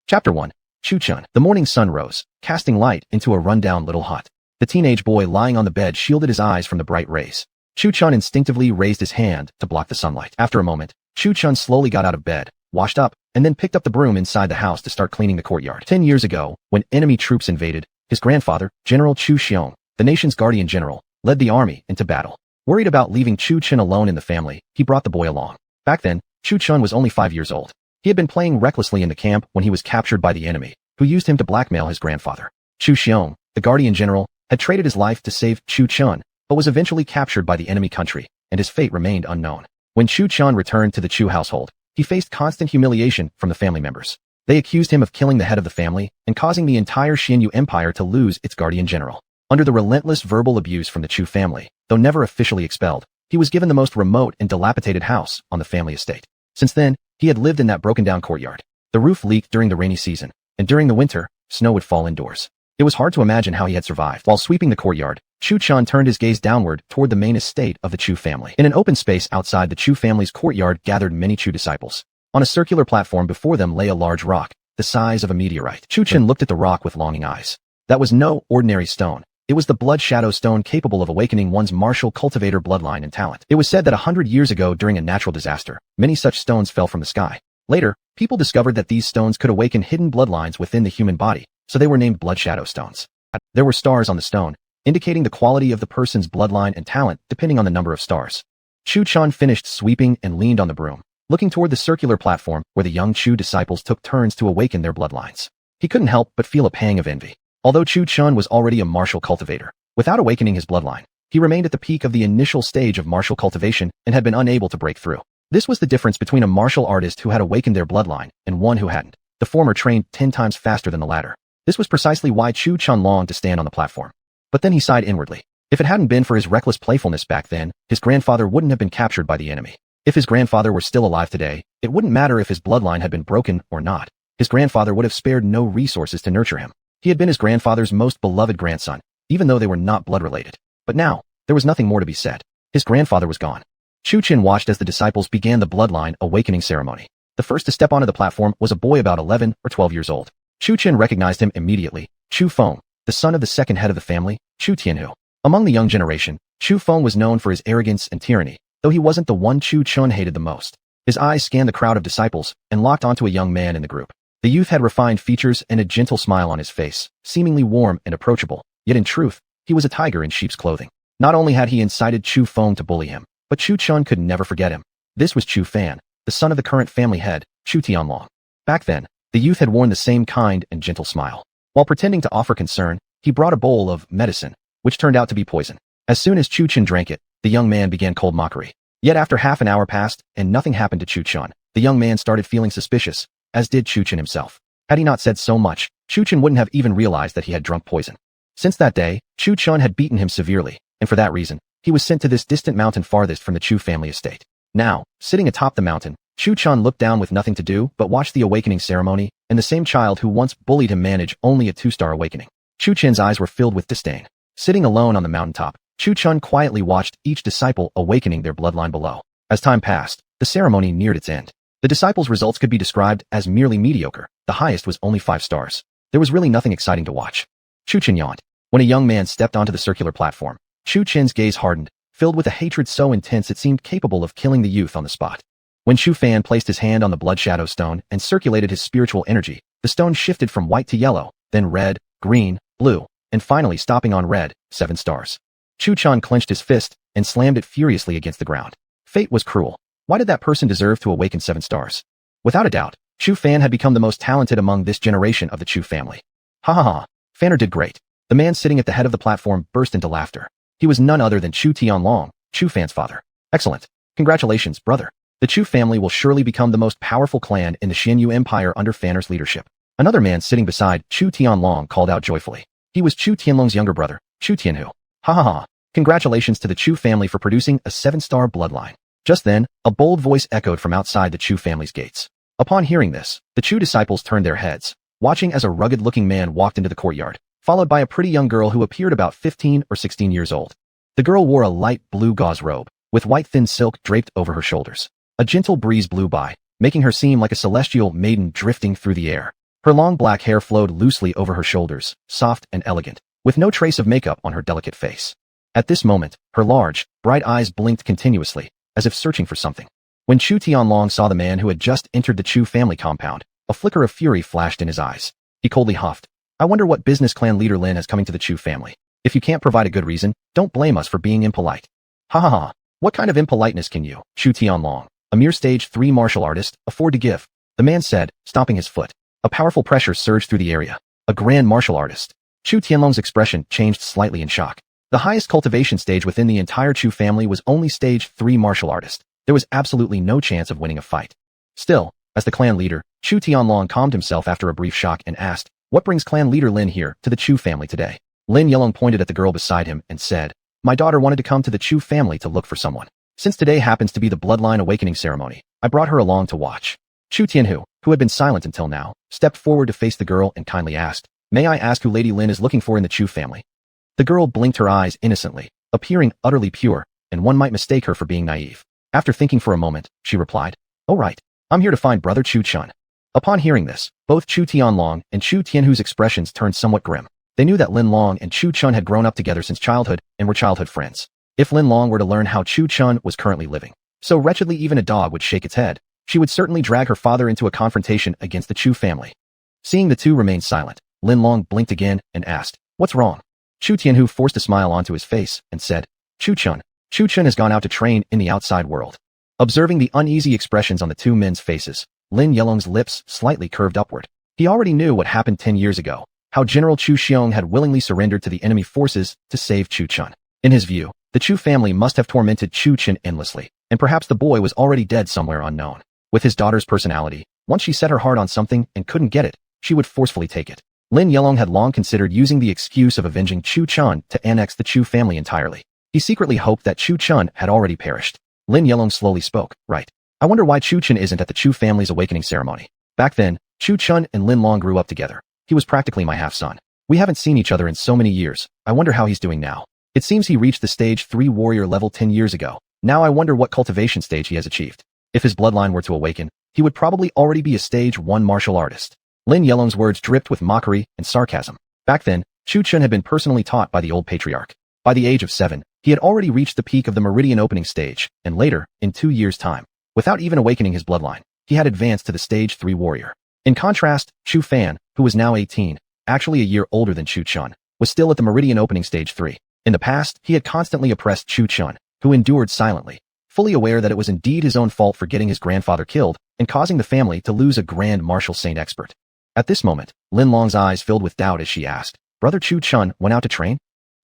Chapter 1. Chu-chun. The morning sun rose, casting light into a rundown little hut. The teenage boy lying on the bed shielded his eyes from the bright rays. Chu-chun instinctively raised his hand to block the sunlight. After a moment, Chu-chun slowly got out of bed, washed up, and then picked up the broom inside the house to start cleaning the courtyard. 10 years ago, when enemy troops invaded, his grandfather, General Chu-xiong, the nation's guardian general, led the army into battle. Worried about leaving Chu-chun alone in the family, he brought the boy along. Back then, Chu-chun was only 5 years old. He had been playing recklessly in the camp when he was captured by the enemy, who used him to blackmail his grandfather. Chu-xiong, the guardian general, had traded his life to save Chu-chun, but was eventually captured by the enemy country, and his fate remained unknown. When Chu-chun returned to the Chu household, he faced constant humiliation from the family members. They accused him of killing the head of the family and causing the entire Xianyu Empire to lose its guardian general. Under the relentless verbal abuse from the Chu family, though never officially expelled, he was given the most remote and dilapidated house on the family estate. Since then, he had lived in that broken-down courtyard. The roof leaked during the rainy season, and during the winter, snow would fall indoors. It was hard to imagine how he had survived. While sweeping the courtyard, Chu-chun turned his gaze downward toward the main estate of the Chu family. In an open space outside the Chu family's courtyard gathered many Chu disciples. On a circular platform before them lay a large rock, the size of a meteorite. Chu-chun looked at the rock with longing eyes. That was no ordinary stone. It was the blood shadow stone capable of awakening one's martial cultivator bloodline and talent. It was said that 100 years ago during a natural disaster, many such stones fell from the sky. Later, people discovered that these stones could awaken hidden bloodlines within the human body, so they were named blood shadow stones. There were stars on the stone, indicating the quality of the person's bloodline and talent depending on the number of stars. Chu-chun finished sweeping and leaned on the broom, looking toward the circular platform where the young Chu disciples took turns to awaken their bloodlines. He couldn't help but feel a pang of envy. Although Chu-chun was already a martial cultivator, without awakening his bloodline, he remained at the peak of the initial stage of martial cultivation and had been unable to break through. This was the difference between a martial artist who had awakened their bloodline and one who hadn't. The former trained 10 times faster than the latter. This was precisely why Chu-chun longed to stand on the platform. But then he sighed inwardly. If it hadn't been for his reckless playfulness back then, his grandfather wouldn't have been captured by the enemy. If his grandfather were still alive today, it wouldn't matter if his bloodline had been broken or not. His grandfather would have spared no resources to nurture him. He had been his grandfather's most beloved grandson, even though they were not blood-related. But now, there was nothing more to be said. His grandfather was gone. Chu-chun watched as the disciples began the bloodline awakening ceremony. The first to step onto the platform was a boy about 11 or 12 years old. Chu-chun recognized him immediately. Chu Feng, the son of the second head of the family, Chu Tianhu. Among the young generation, Chu Feng was known for his arrogance and tyranny, though he wasn't the one Chu-chun hated the most. His eyes scanned the crowd of disciples and locked onto a young man in the group. The youth had refined features and a gentle smile on his face, seemingly warm and approachable, yet in truth, he was a tiger in sheep's clothing. Not only had he incited Chu Feng to bully him, but Chu-chun could never forget him. This was Chu Fan, the son of the current family head, Chu Tianlong. Back then, the youth had worn the same kind and gentle smile. While pretending to offer concern, he brought a bowl of medicine, which turned out to be poison. As soon as Chu-chun drank it, the young man began cold mockery. Yet after half an hour passed and nothing happened to Chu-chun, the young man started feeling suspicious, as did Chu-chun himself. Had he not said so much, Chu-chun wouldn't have even realized that he had drunk poison. Since that day, Chu-chun had beaten him severely, and for that reason, he was sent to this distant mountain farthest from the Chu family estate. Now, sitting atop the mountain, Chu-chun looked down with nothing to do but watch the awakening ceremony, and the same child who once bullied him manage only a 2-star awakening. Chu-chun's eyes were filled with disdain. Sitting alone on the mountaintop, Chu-chun quietly watched each disciple awakening their bloodline below. As time passed, the ceremony neared its end. The disciples' results could be described as merely mediocre. The highest was only 5 stars. There was really nothing exciting to watch. Chu-chun yawned. When a young man stepped onto the circular platform, Chu-chun's gaze hardened, filled with a hatred so intense it seemed capable of killing the youth on the spot. When Chu Fan placed his hand on the blood shadow stone and circulated his spiritual energy, the stone shifted from white to yellow, then red, green, blue, and finally stopping on red, 7 stars. Chu-chun clenched his fist and slammed it furiously against the ground. Fate was cruel. Why did that person deserve to awaken 7 stars? Without a doubt, Chu Fan had become the most talented among this generation of the Chu family. Ha ha ha, Fanner did great. The man sitting at the head of the platform burst into laughter. He was none other than Chu Tianlong, Chu Fan's father. Excellent. Congratulations, brother. The Chu family will surely become the most powerful clan in the Xianyu Empire under Fanner's leadership. Another man sitting beside Chu Tianlong called out joyfully. He was Chu Tianlong's younger brother, Chu Tianhu. Ha ha ha. Congratulations to the Chu family for producing a 7-star bloodline. Just then, a bold voice echoed from outside the Chu family's gates. Upon hearing this, the Chu disciples turned their heads, watching as a rugged-looking man walked into the courtyard, followed by a pretty young girl who appeared about 15 or 16 years old. The girl wore a light blue gauze robe, with white thin silk draped over her shoulders. A gentle breeze blew by, making her seem like a celestial maiden drifting through the air. Her long black hair flowed loosely over her shoulders, soft and elegant, with no trace of makeup on her delicate face. At this moment, her large, bright eyes blinked continuously, as if searching for something. When Chu Tianlong saw the man who had just entered the Chu family compound, a flicker of fury flashed in his eyes. He coldly huffed. I wonder what business clan leader Lin has coming to the Chu family. If you can't provide a good reason, don't blame us for being impolite. Ha ha ha. What kind of impoliteness can you, Chu Tianlong, a mere stage 3 martial artist, afford to give? The man said, stomping his foot. A powerful pressure surged through the area. A grand martial artist. Chu Tianlong's expression changed slightly in shock. The highest cultivation stage within the entire Chu family was only stage 3 martial artist. There was absolutely no chance of winning a fight. Still, as the clan leader, Chu Tianlong calmed himself after a brief shock and asked, what brings clan leader Lin here to the Chu family today? Lin Yelong pointed at the girl beside him and said, my daughter wanted to come to the Chu family to look for someone. Since today happens to be the bloodline awakening ceremony, I brought her along to watch. Chu Tianhu, who had been silent until now, stepped forward to face the girl and kindly asked, may I ask who Lady Lin is looking for in the Chu family? The girl blinked her eyes innocently, appearing utterly pure, and one might mistake her for being naive. After thinking for a moment, she replied, oh right, I'm here to find brother Chu Chun. Upon hearing this, both Chu Tianlong and Chu Tianhu's expressions turned somewhat grim. They knew that Lin Long and Chu Chun had grown up together since childhood and were childhood friends. If Lin Long were to learn how Chu Chun was currently living, so wretchedly even a dog would shake its head, she would certainly drag her father into a confrontation against the Chu family. Seeing the two remain silent, Lin Long blinked again and asked, what's wrong? Chu Tianhu forced a smile onto his face and said, Chu Chun has gone out to train in the outside world. Observing the uneasy expressions on the two men's faces, Lin Yelong's lips slightly curved upward. He already knew what happened 10 years ago, how General Chu Xiong had willingly surrendered to the enemy forces to save Chu Chun. In his view, the Chu family must have tormented Chu Chun endlessly, and perhaps the boy was already dead somewhere unknown. With his daughter's personality, once she set her heart on something and couldn't get it, she would forcefully take it. Lin Yelong had long considered using the excuse of avenging Chu Chun to annex the Chu family entirely. He secretly hoped that Chu Chun had already perished. Lin Yelong slowly spoke, right. I wonder why Chu Chun isn't at the Chu family's awakening ceremony. Back then, Chu Chun and Lin Long grew up together. He was practically my half-son. We haven't seen each other in so many years. I wonder how he's doing now. It seems he reached the stage 3 warrior level 10 years ago. Now I wonder what cultivation stage he has achieved. If his bloodline were to awaken, he would probably already be a stage 1 martial artist. Lin Yelong's words dripped with mockery and sarcasm. Back then, Chu Chun had been personally taught by the old patriarch. By the age of 7, he had already reached the peak of the meridian opening stage, and later, in 2 years' time, without even awakening his bloodline, he had advanced to the stage 3 warrior. In contrast, Chu Fan, who was now 18, actually a year older than Chu Chun, was still at the meridian opening stage 3. In the past, he had constantly oppressed Chu Chun, who endured silently, fully aware that it was indeed his own fault for getting his grandfather killed and causing the family to lose a grand martial saint expert. At this moment, Lin Long's eyes filled with doubt as she asked, Brother Chu Chun went out to train?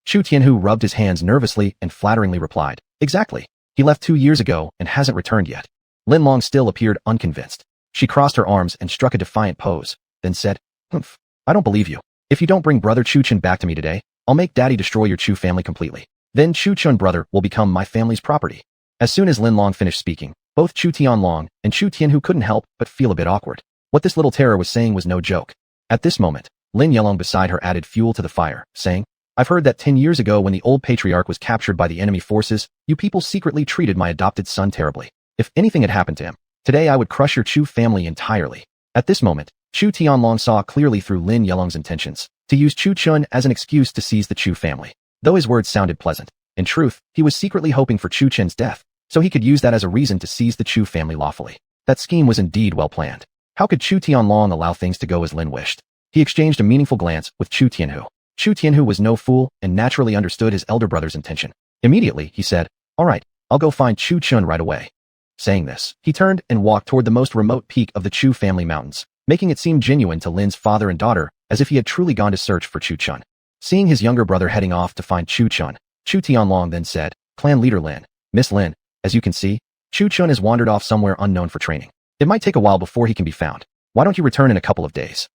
Chu Tianhu rubbed his hands nervously and flatteringly replied, exactly. He left 2 years ago and hasn't returned yet. Lin Long still appeared unconvinced. She crossed her arms and struck a defiant pose, then said, Humph, I don't believe you. If you don't bring Brother Chu Chun back to me today, I'll make Daddy destroy your Chu family completely. Then Chu Chun brother will become my family's property. As soon as Lin Long finished speaking, both Chu Tianlong and Chu Tianhu couldn't help but feel a bit awkward. What this little terror was saying was no joke. At this moment, Lin Yelong beside her added fuel to the fire, saying, I've heard that 10 years ago when the old patriarch was captured by the enemy forces, you people secretly treated my adopted son terribly. If anything had happened to him, today I would crush your Chu family entirely. At this moment, Chu Tianlong saw clearly through Lin Yelong's intentions, to use Chu Chun as an excuse to seize the Chu family. Though his words sounded pleasant, in truth, he was secretly hoping for Chu Chun's death, so he could use that as a reason to seize the Chu family lawfully. That scheme was indeed well planned. How could Chu Tianlong allow things to go as Lin wished? He exchanged a meaningful glance with Chu Tianhu. Chu Tianhu was no fool and naturally understood his elder brother's intention. Immediately, he said, all right, I'll go find Chu Chun right away. Saying this, he turned and walked toward the most remote peak of the Chu family mountains, making it seem genuine to Lin's father and daughter, as if he had truly gone to search for Chu Chun. Seeing his younger brother heading off to find Chu Chun, Chu Tianlong then said, Clan leader Lin, Miss Lin, as you can see, Chu Chun has wandered off somewhere unknown for training. It might take a while before he can be found. Why don't you return in a couple of days?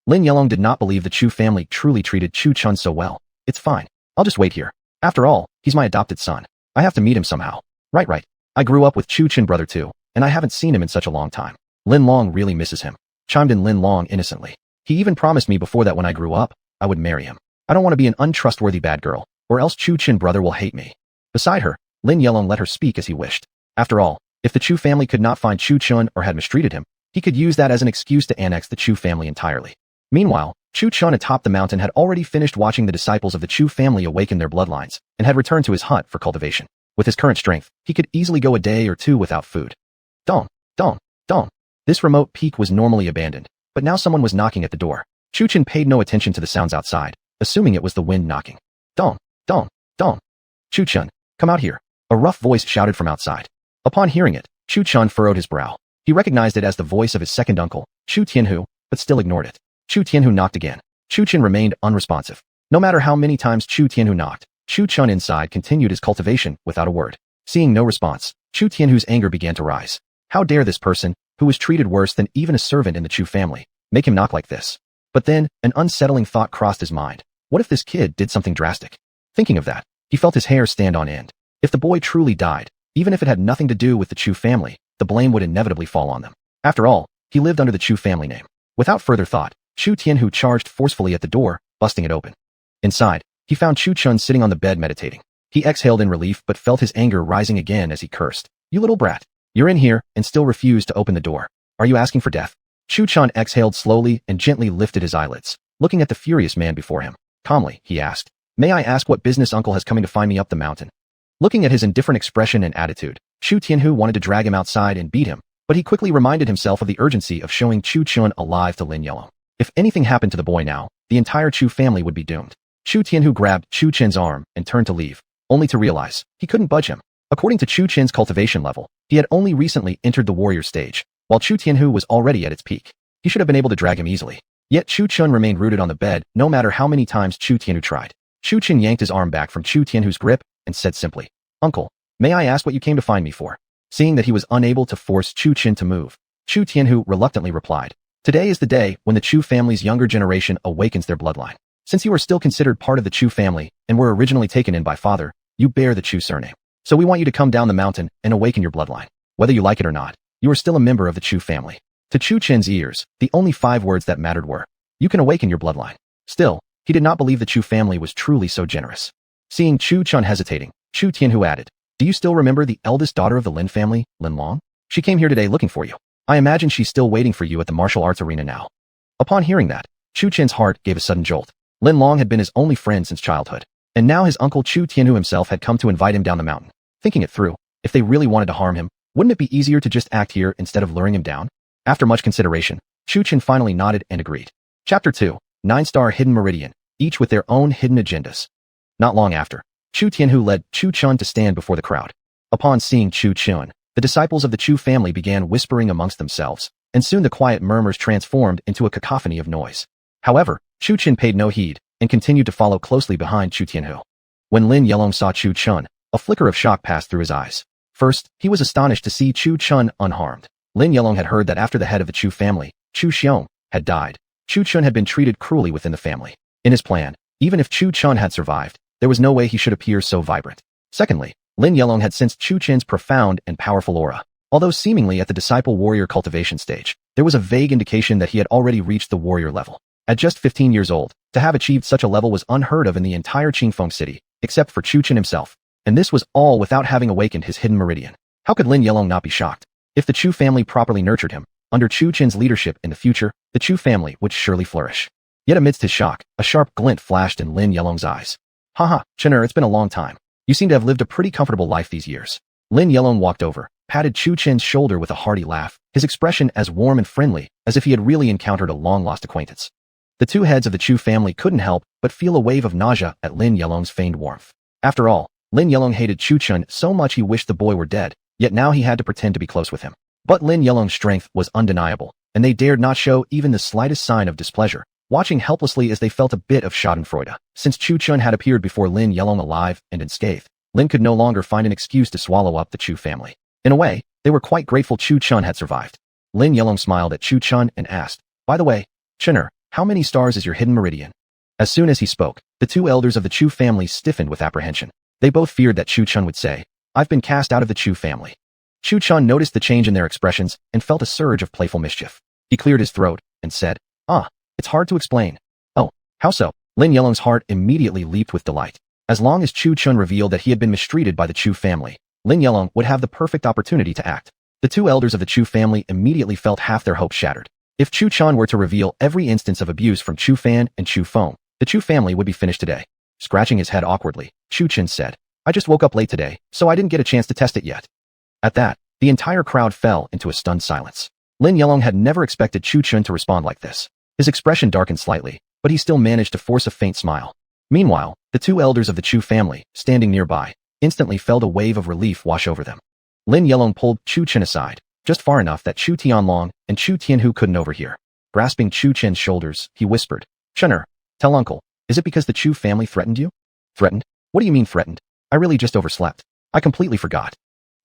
Lin Yelong did not believe the Chu family truly treated Chu Chun so well. It's fine. I'll just wait here. After all, he's my adopted son. I have to meet him somehow. Right. I grew up with Chu Chun brother too, and I haven't seen him in such a long time. Lin Long really misses him, chimed in Lin Long innocently. He even promised me before that when I grew up, I would marry him. I don't want to be an untrustworthy bad girl, or else Chu Chun brother will hate me. Beside her, Lin Yelong let her speak as he wished. After all, if the Chu family could not find Chu Chun or had mistreated him, he could use that as an excuse to annex the Chu family entirely. Meanwhile, Chu Chun atop the mountain had already finished watching the disciples of the Chu family awaken their bloodlines, and had returned to his hut for cultivation. With his current strength, he could easily go a day or two without food. Dong, dong, dong. This remote peak was normally abandoned, but now someone was knocking at the door. Chu Chun paid no attention to the sounds outside, assuming it was the wind knocking. Dong, dong, dong. Chu Chun, come out here. A rough voice shouted from outside. Upon hearing it, Chu Chun furrowed his brow. He recognized it as the voice of his second uncle, Chu Tianhu, but still ignored it. Chu Tianhu knocked again. Chu Chun remained unresponsive. No matter how many times Chu Tianhu knocked, Chu Chun inside continued his cultivation without a word. Seeing no response, Chu Tianhu's anger began to rise. How dare this person, who was treated worse than even a servant in the Chu family, make him knock like this? But then, an unsettling thought crossed his mind. What if this kid did something drastic? Thinking of that, he felt his hair stand on end. If the boy truly died, even if it had nothing to do with the Chu family, the blame would inevitably fall on them. After all, he lived under the Chu family name. Without further thought, Chu Tianhu charged forcefully at the door, busting it open. Inside, he found Chu Chun sitting on the bed meditating. He exhaled in relief but felt his anger rising again as he cursed. You little brat. You're in here and still refuse to open the door. Are you asking for death? Chu Chun exhaled slowly and gently lifted his eyelids, looking at the furious man before him. Calmly, he asked, May I ask what business uncle has coming to find me up the mountain? Looking at his indifferent expression and attitude, Chu Tianhu wanted to drag him outside and beat him, but he quickly reminded himself of the urgency of showing Chu Chun alive to Lin Yelong. If anything happened to the boy now, the entire Chu family would be doomed. Chu Tianhu grabbed Chu Chen's arm and turned to leave, only to realize he couldn't budge him. According to Chu Chen's cultivation level, he had only recently entered the warrior stage, while Chu Tianhu was already at its peak. He should have been able to drag him easily. Yet Chu Chun remained rooted on the bed no matter how many times Chu Tianhu tried. Chu Chun yanked his arm back from Chu Tianhu's grip and said simply, Uncle, may I ask what you came to find me for? Seeing that he was unable to force Chu Chun to move, Chu Tianhu reluctantly replied, Today is the day when the Chu family's younger generation awakens their bloodline. Since you are still considered part of the Chu family and were originally taken in by father, you bear the Chu surname. So we want you to come down the mountain and awaken your bloodline. Whether you like it or not, you are still a member of the Chu family. To Chu Chen's ears, the only 5 words that mattered were, you can awaken your bloodline. Still, he did not believe the Chu family was truly so generous. Seeing Chu Chun hesitating, Chu Tianhu added, Do you still remember the eldest daughter of the Lin family, Lin Long? She came here today looking for you. I imagine she's still waiting for you at the martial arts arena now. Upon hearing that, Chu Chen's heart gave a sudden jolt. Lin Long had been his only friend since childhood, and now his uncle Chu Tianhu himself had come to invite him down the mountain. Thinking it through, if they really wanted to harm him, wouldn't it be easier to just act here instead of luring him down? After much consideration, Chu Chen finally nodded and agreed. Chapter 2, 9-Star Hidden Meridian, each with their own hidden agendas. Not long after, Chu Tianhu led Chu Chun to stand before the crowd. Upon seeing Chu Chun, the disciples of the Chu family began whispering amongst themselves, and soon the quiet murmurs transformed into a cacophony of noise. However, Chu Chun paid no heed, and continued to follow closely behind Chu Tianhu. When Lin Yelong saw Chu Chun, a flicker of shock passed through his eyes. First, he was astonished to see Chu Chun unharmed. Lin Yelong had heard that after the head of the Chu family, Chu Xiong, had died, Chu Chun had been treated cruelly within the family. In his plan, even if Chu Chun had survived, there was no way he should appear so vibrant. Secondly, Lin Yelong had sensed Chu Chen's profound and powerful aura. Although seemingly at the disciple warrior cultivation stage, there was a vague indication that he had already reached the warrior level. At just 15 years old, to have achieved such a level was unheard of in the entire Qingfeng city, except for Chu Chen himself. And this was all without having awakened his hidden meridian. How could Lin Yelong not be shocked? If the Chu family properly nurtured him, under Chu Chen's leadership in the future, the Chu family would surely flourish. Yet amidst his shock, a sharp glint flashed in Lin Yelong's eyes. Haha, Chener, it's been a long time. You seem to have lived a pretty comfortable life these years. Lin Yelong walked over, patted Chu Chen's shoulder with a hearty laugh, his expression as warm and friendly as if he had really encountered a long-lost acquaintance. The two heads of the Chu family couldn't help but feel a wave of nausea at Lin Yelong's feigned warmth. After all, Lin Yelong hated Chu Chun so much he wished the boy were dead, yet now he had to pretend to be close with him. But Lin Yelong's strength was undeniable, and they dared not show even the slightest sign of displeasure, watching helplessly as they felt a bit of schadenfreude. Since Chu Chun had appeared before Lin Yelong alive and unscathed, Lin could no longer find an excuse to swallow up the Chu family. In a way, they were quite grateful Chu Chun had survived. Lin Yelong smiled at Chu Chun and asked, By the way, Chener, how many stars is your hidden meridian? As soon as he spoke, the two elders of the Chu family stiffened with apprehension. They both feared that Chu Chun would say, I've been cast out of the Chu family. Chu Chun noticed the change in their expressions and felt a surge of playful mischief. He cleared his throat and said, It's hard to explain. Oh, how so? Lin Yelong's heart immediately leaped with delight. As long as Chu Chun revealed that he had been mistreated by the Chu family, Lin Yelong would have the perfect opportunity to act. The two elders of the Chu family immediately felt half their hopes shattered. If Chu Chan were to reveal every instance of abuse from Chu Fan and Chu Feng, the Chu family would be finished today. Scratching his head awkwardly, Chu Chen said, I just woke up late today, so I didn't get a chance to test it yet. At that, the entire crowd fell into a stunned silence. Lin Yelong had never expected Chu Chen to respond like this. His expression darkened slightly, but he still managed to force a faint smile. Meanwhile, the two elders of the Chu family, standing nearby, instantly felt a wave of relief wash over them. Lin Yelong pulled Chu Chen aside, just far enough that Chu Tianlong and Chu Tianhu couldn't overhear. Grasping Chu Chen's shoulders, he whispered, Chener, tell uncle, is it because the Chu family threatened you? Threatened? What do you mean threatened? I really just overslept. I completely forgot.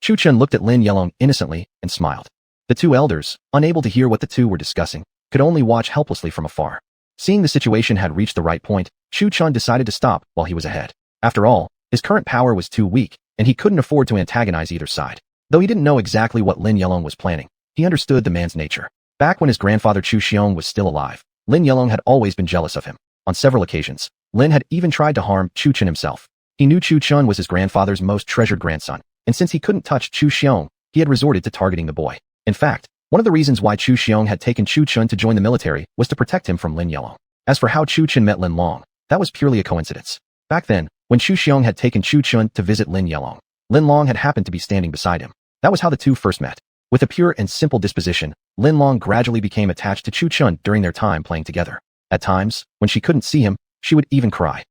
Chu Chen looked at Lin Yelong innocently and smiled. The two elders, unable to hear what the two were discussing, could only watch helplessly from afar. Seeing the situation had reached the right point, Chu Chen decided to stop while he was ahead. After all, his current power was too weak, and he couldn't afford to antagonize either side. Though he didn't know exactly what Lin Yelong was planning, he understood the man's nature. Back when his grandfather Chu Xiong was still alive, Lin Yelong had always been jealous of him. On several occasions, Lin had even tried to harm Chu Chen himself. He knew Chu Chen was his grandfather's most treasured grandson, and since he couldn't touch Chu Xiong, he had resorted to targeting the boy. In fact, one of the reasons why Chu Xiong had taken Chu Chen to join the military was to protect him from Lin Yelong. As for how Chu Chen met Lin Long, that was purely a coincidence. Back then, when Chu Xiong had taken Chu Chen to visit Lin Yelong, Lin Long had happened to be standing beside him. That was how the two first met. With a pure and simple disposition, Lin Long gradually became attached to Chu Chen during their time playing together. At times, when she couldn't see him, she would even cry.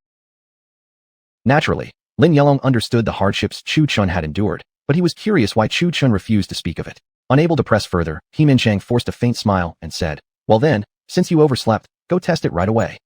Naturally, Lin Yelong understood the hardships Chu Chen had endured, but he was curious why Chu Chen refused to speak of it. Unable to press further, He Minchang forced a faint smile and said, Well then, since you overslept, go test it right away.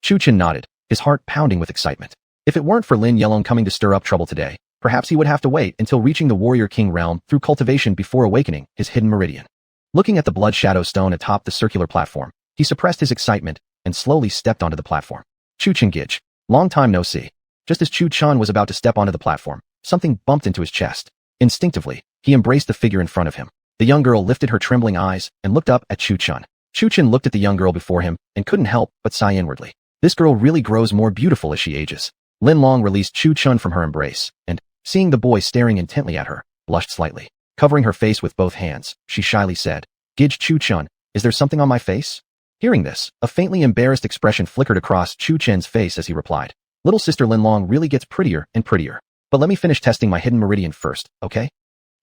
Chu Chen nodded, his heart pounding with excitement. If it weren't for Lin Yelong coming to stir up trouble today, perhaps he would have to wait until reaching the Warrior King realm through cultivation before awakening his hidden meridian. Looking at the blood shadow stone atop the circular platform, he suppressed his excitement and slowly stepped onto the platform. Chu Chen Gij, long time no see. Just as Chu Chen was about to step onto the platform, something bumped into his chest. Instinctively, he embraced the figure in front of him. The young girl lifted her trembling eyes and looked up at Chu Chen. Chu Chen looked at the young girl before him and couldn't help but sigh inwardly. This girl really grows more beautiful as she ages. Lin Long released Chu Chen from her embrace, and, seeing the boy staring intently at her, blushed slightly. Covering her face with both hands, she shyly said, Gij Chu Chen, is there something on my face? Hearing this, a faintly embarrassed expression flickered across Chu Chen's face as he replied, Little sister Lin Long really gets prettier and prettier. But let me finish testing my hidden meridian first, okay?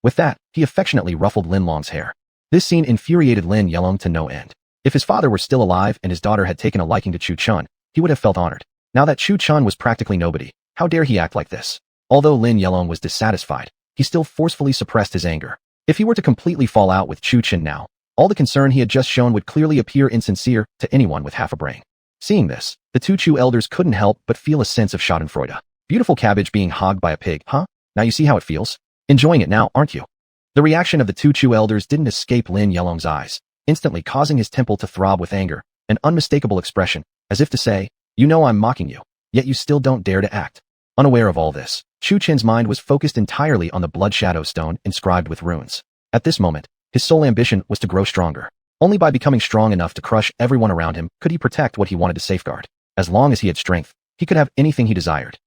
With that, he affectionately ruffled Lin Long's hair. This scene infuriated Lin Yelong to no end. If his father were still alive and his daughter had taken a liking to Chu Chen, he would have felt honored. Now that Chu Chen was practically nobody, how dare he act like this? Although Lin Yelong was dissatisfied, he still forcefully suppressed his anger. If he were to completely fall out with Chu Chen now, all the concern he had just shown would clearly appear insincere to anyone with half a brain. Seeing this, the two Chu elders couldn't help but feel a sense of schadenfreude. Beautiful cabbage being hogged by a pig, huh? Now you see how it feels? Enjoying it now, aren't you? The reaction of the two Chu elders didn't escape Lin Yelong's eyes, instantly causing his temple to throb with anger, an unmistakable expression, as if to say, You know I'm mocking you, yet you still don't dare to act. Unaware of all this, Chu Chen's mind was focused entirely on the blood shadow stone inscribed with runes. At this moment, his sole ambition was to grow stronger. Only by becoming strong enough to crush everyone around him could he protect what he wanted to safeguard. As long as he had strength, he could have anything he desired.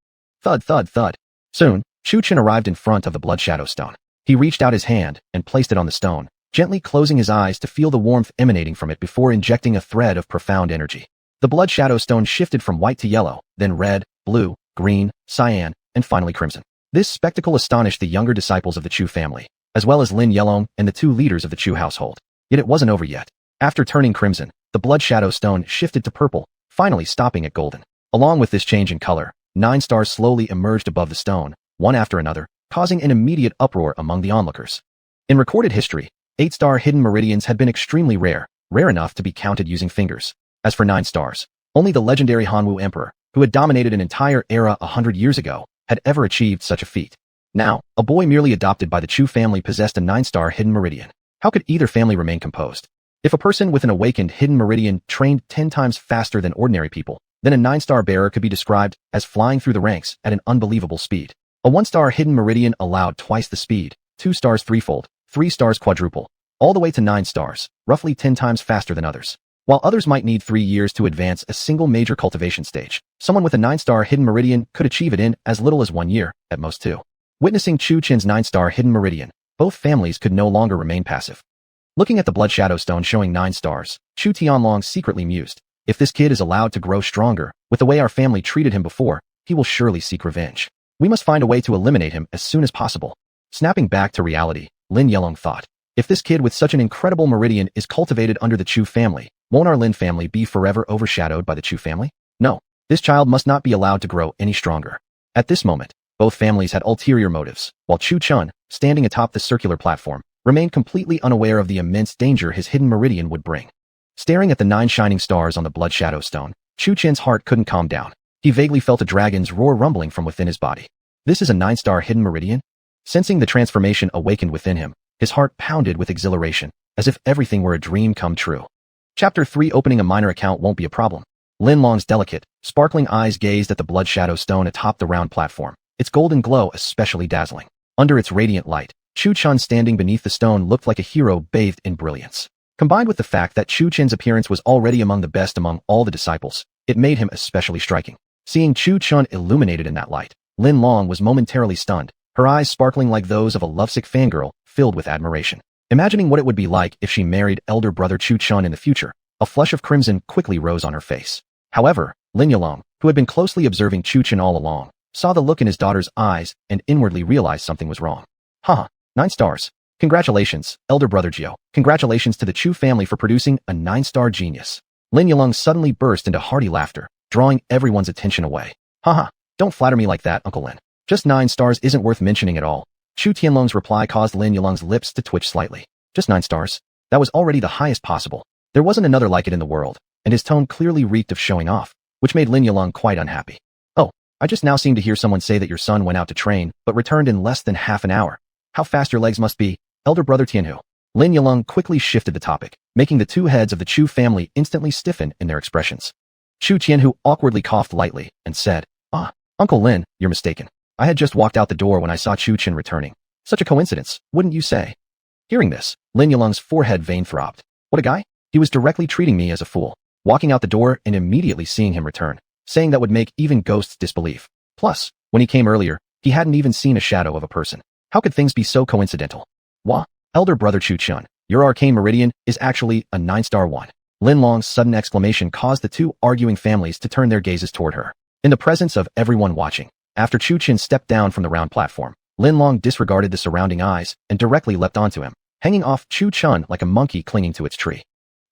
Thud, thud, thud. Soon, Chu Chen arrived in front of the blood shadow stone. He reached out his hand and placed it on the stone, gently closing his eyes to feel the warmth emanating from it before injecting a thread of profound energy. The blood shadow stone shifted from white to yellow, then red, blue, green, cyan, and finally crimson. This spectacle astonished the younger disciples of the Chu family, as well as Lin Yelong and the two leaders of the Chu household. Yet it wasn't over yet. After turning crimson, the blood shadow stone shifted to purple, finally stopping at golden. Along with this change in color, 9 stars slowly emerged above the stone, one after another, causing an immediate uproar among the onlookers. In recorded history, 8-star hidden meridians had been extremely rare enough to be counted using fingers. As for 9 stars, only the legendary Hanwu Emperor, who had dominated an entire era 100 years ago, had ever achieved such a feat. Now, a boy merely adopted by the Chu family possessed a 9-star hidden meridian. How could either family remain composed? If a person with an awakened hidden meridian trained 10 times faster than ordinary people, then a 9-star bearer could be described as flying through the ranks at an unbelievable speed. A 1-star hidden meridian allowed twice the speed, 2 stars threefold, 3 stars quadruple, all the way to 9 stars, roughly 10 times faster than others. While others might need 3 years to advance a single major cultivation stage, someone with a 9-star hidden meridian could achieve it in as little as 1 year, at most 2. Witnessing Chu Chen's 9-star hidden meridian, both families could no longer remain passive. Looking at the blood shadow stone showing 9 stars, Chu Tianlong secretly mused. If this kid is allowed to grow stronger, with the way our family treated him before, he will surely seek revenge. We must find a way to eliminate him as soon as possible. Snapping back to reality, Lin Yelong thought. If this kid with such an incredible meridian is cultivated under the Chu family, won't our Lin family be forever overshadowed by the Chu family? No, this child must not be allowed to grow any stronger. At this moment, both families had ulterior motives, while Chu Chun, standing atop the circular platform, remained completely unaware of the immense danger his hidden meridian would bring. Staring at the 9 shining stars on the blood shadow stone, Chu Chen's heart couldn't calm down. He vaguely felt a dragon's roar rumbling from within his body. This is a 9-star hidden meridian? Sensing the transformation awakened within him, his heart pounded with exhilaration, as if everything were a dream come true. Chapter 3. Opening a minor account won't be a problem. Lin Long's delicate, sparkling eyes gazed at the blood shadow stone atop the round platform, its golden glow especially dazzling. Under its radiant light, Chu Chun standing beneath the stone looked like a hero bathed in brilliance. Combined with the fact that Chu Chen's appearance was already among the best among all the disciples, it made him especially striking. Seeing Chu Chun illuminated in that light, Lin Long was momentarily stunned, her eyes sparkling like those of a lovesick fangirl, filled with admiration. Imagining what it would be like if she married elder brother Chu Chun in the future, a flush of crimson quickly rose on her face. However, Lin Yelong, who had been closely observing Chu Chun all along, saw the look in his daughter's eyes and inwardly realized something was wrong. 9 stars. Congratulations, elder brother Jiao. Congratulations to the Chu family for producing a 9-star genius. Lin Yelong suddenly burst into hearty laughter, drawing everyone's attention away. Don't flatter me like that, Uncle Lin. Just 9 stars isn't worth mentioning at all. Chu Tianlong's reply caused Lin Yelong's lips to twitch slightly. Just 9 stars? That was already the highest possible. There wasn't another like it in the world, and his tone clearly reeked of showing off, which made Lin Yelong quite unhappy. Oh, I just now seem to hear someone say that your son went out to train, but returned in less than half an hour. How fast your legs must be, elder brother Tianhu. Lin Yelong quickly shifted the topic, making the 2 heads of the Chu family instantly stiffen in their expressions. Chu Tianhu awkwardly coughed lightly and said, Uncle Lin, you're mistaken. I had just walked out the door when I saw Chu Chen returning. Such a coincidence, wouldn't you say? Hearing this, Lin Yelong's forehead vein throbbed. What a guy? He was directly treating me as a fool, walking out the door and immediately seeing him return, saying that would make even ghosts disbelieve. Plus, when he came earlier, he hadn't even seen a shadow of a person. How could things be so coincidental? Wah, elder brother Chu Chun, your arcane meridian is actually a 9-star one. Lin Long's sudden exclamation caused the 2 arguing families to turn their gazes toward her. In the presence of everyone watching, after Chu Chen stepped down from the round platform, Lin Long disregarded the surrounding eyes and directly leapt onto him, hanging off Chu Chun like a monkey clinging to its tree.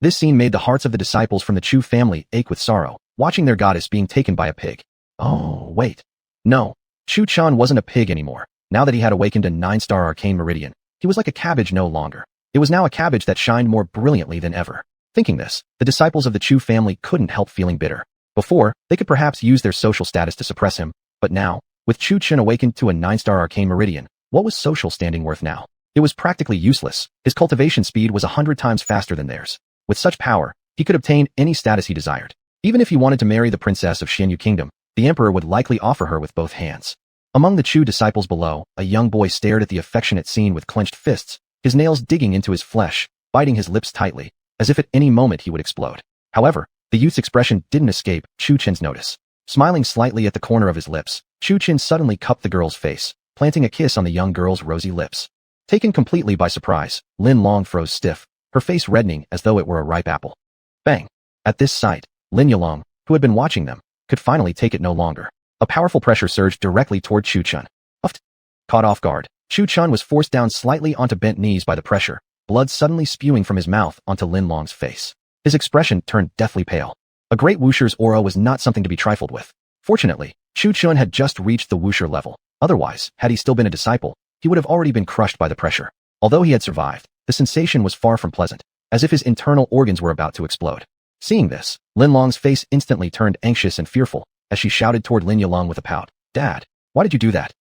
This scene made the hearts of the disciples from the Chu family ache with sorrow, watching their goddess being taken by a pig. Oh, wait. No, Chu Chun wasn't a pig anymore. Now that he had awakened a 9-star arcane meridian, he was like a cabbage no longer. It was now a cabbage that shined more brilliantly than ever. Thinking this, the disciples of the Chu family couldn't help feeling bitter. Before, they could perhaps use their social status to suppress him, but now, with Chu Chen awakened to a 9-star arcane meridian, what was social standing worth now? It was practically useless. His cultivation speed was 100 times faster than theirs. With such power, he could obtain any status he desired. Even if he wanted to marry the princess of Xianyu Kingdom, the emperor would likely offer her with both hands. Among the Chu disciples below, a young boy stared at the affectionate scene with clenched fists, his nails digging into his flesh, biting his lips tightly, as if at any moment he would explode. However, the youth's expression didn't escape Chu Chen's notice. Smiling slightly at the corner of his lips, Chu Chen suddenly cupped the girl's face, planting a kiss on the young girl's rosy lips. Taken completely by surprise, Lin Long froze stiff, her face reddening as though it were a ripe apple. Bang! At this sight, Lin Yelong, who had been watching them, could finally take it no longer. A powerful pressure surged directly toward Chu Chun. Uffed! Caught off guard, Chu Chun was forced down slightly onto bent knees by the pressure, blood suddenly spewing from his mouth onto Lin Long's face. His expression turned deathly pale. A great Wuxer's aura was not something to be trifled with. Fortunately, Chu Chun had just reached the Wuxer level. Otherwise, had he still been a disciple, he would have already been crushed by the pressure. Although he had survived, the sensation was far from pleasant, as if his internal organs were about to explode. Seeing this, Lin Long's face instantly turned anxious and fearful, as she shouted toward Lin Yelong with a pout. Dad, why did you do that?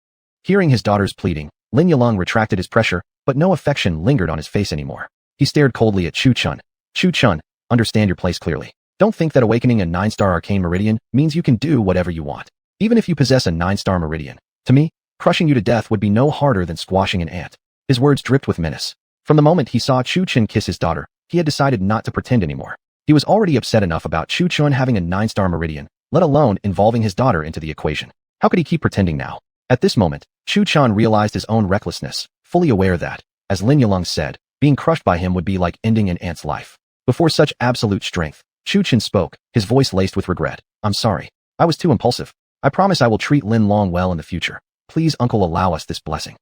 Hearing his daughter's pleading, Lin Yelong retracted his pressure, but no affection lingered on his face anymore. He stared coldly at Chu Chun. Chu Chun, understand your place clearly. Don't think that awakening a 9-star arcane meridian means you can do whatever you want. Even if you possess a 9-star meridian, to me, crushing you to death would be no harder than squashing an ant. His words dripped with menace. From the moment he saw Chu Chun kiss his daughter, he had decided not to pretend anymore. He was already upset enough about Chu Chun having a 9-star meridian, let alone involving his daughter into the equation. How could he keep pretending now? At this moment, Chu Chun realized his own recklessness, fully aware that, as Lin Yelong said, Being crushed by him would be like ending an ant's life. Before such absolute strength, Chu Chen spoke, his voice laced with regret. I'm sorry. I was too impulsive. I promise I will treat Lin Long well in the future. Please, uncle, allow us this blessing.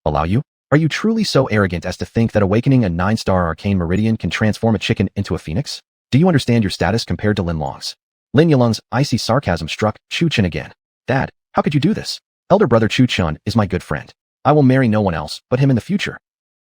Allow you? Are you truly so arrogant as to think that awakening a 9-star arcane meridian can transform a chicken into a phoenix? Do you understand your status compared to Lin Long's? Lin Yulong's icy sarcasm struck Chu Chen again. Dad, how could you do this? Elder brother Chu Chen is my good friend. I will marry no one else but him in the future.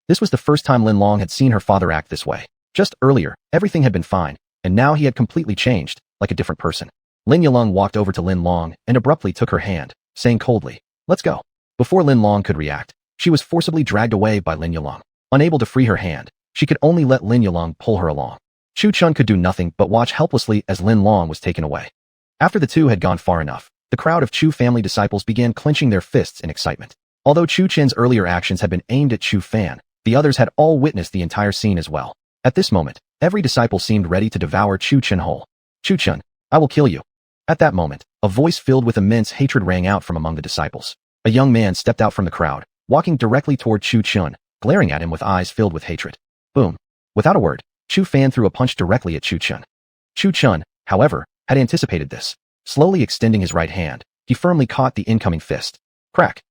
This was the first time Lin Long had seen her father act this way. Just earlier, everything had been fine, and now he had completely changed, like a different person. Lin Yulong walked over to Lin Long and abruptly took her hand, saying coldly, let's go. Before Lin Long could react, she was forcibly dragged away by Lin Yulong. Unable to free her hand, she could only let Lin Yulong pull her along. Chu Chen could do nothing but watch helplessly as Lin Long was taken away. After the two had gone far enough, the crowd of Chu family disciples began clenching their fists in excitement. Although Chu Chen's earlier actions had been aimed at Chu Fan, the others had all witnessed the entire scene as well. At this moment, every disciple seemed ready to devour Chu Chen whole. Chu Chen, I will kill you. At that moment, a voice filled with immense hatred rang out from among the disciples. A young man stepped out from the crowd, walking directly toward Chu Chen, glaring at him with eyes filled with hatred. Boom. Without a word, Chu Fan threw a punch directly at Chu Chen. Chu Chen, however, had anticipated this. Slowly extending his right hand, he firmly caught the incoming fist. Crack.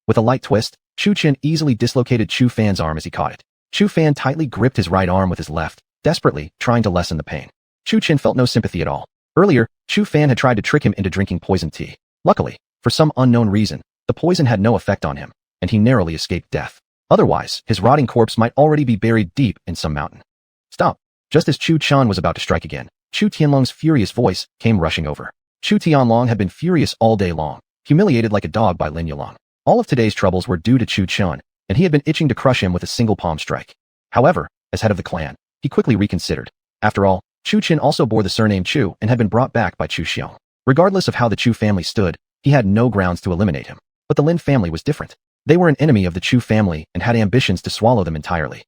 With a light twist, Chu Chen easily dislocated Chu Fan's arm as he caught it. Chu Fan tightly gripped his right arm with his left, desperately trying to lessen the pain. Chu Chen felt no sympathy at all. Earlier, Chu Fan had tried to trick him into drinking poison tea. Luckily, for some unknown reason, the poison had no effect on him, and he narrowly escaped death. Otherwise, his rotting corpse might already be buried deep in some mountain. Stop. Just as Chu Chen was about to strike again, Chu Tianlong's furious voice came rushing over. Chu Tianlong had been furious all day long, humiliated like a dog by Lin Yulong. All of today's troubles were due to Chu Chen, and he had been itching to crush him with a single palm strike. However, as head of the clan, he quickly reconsidered. After all, Chu Chen also bore the surname Chu and had been brought back by Chu Xiong. Regardless of how the Chu family stood, he had no grounds to eliminate him. But the Lin family was different. They were an enemy of the Chu family and had ambitions to swallow them entirely.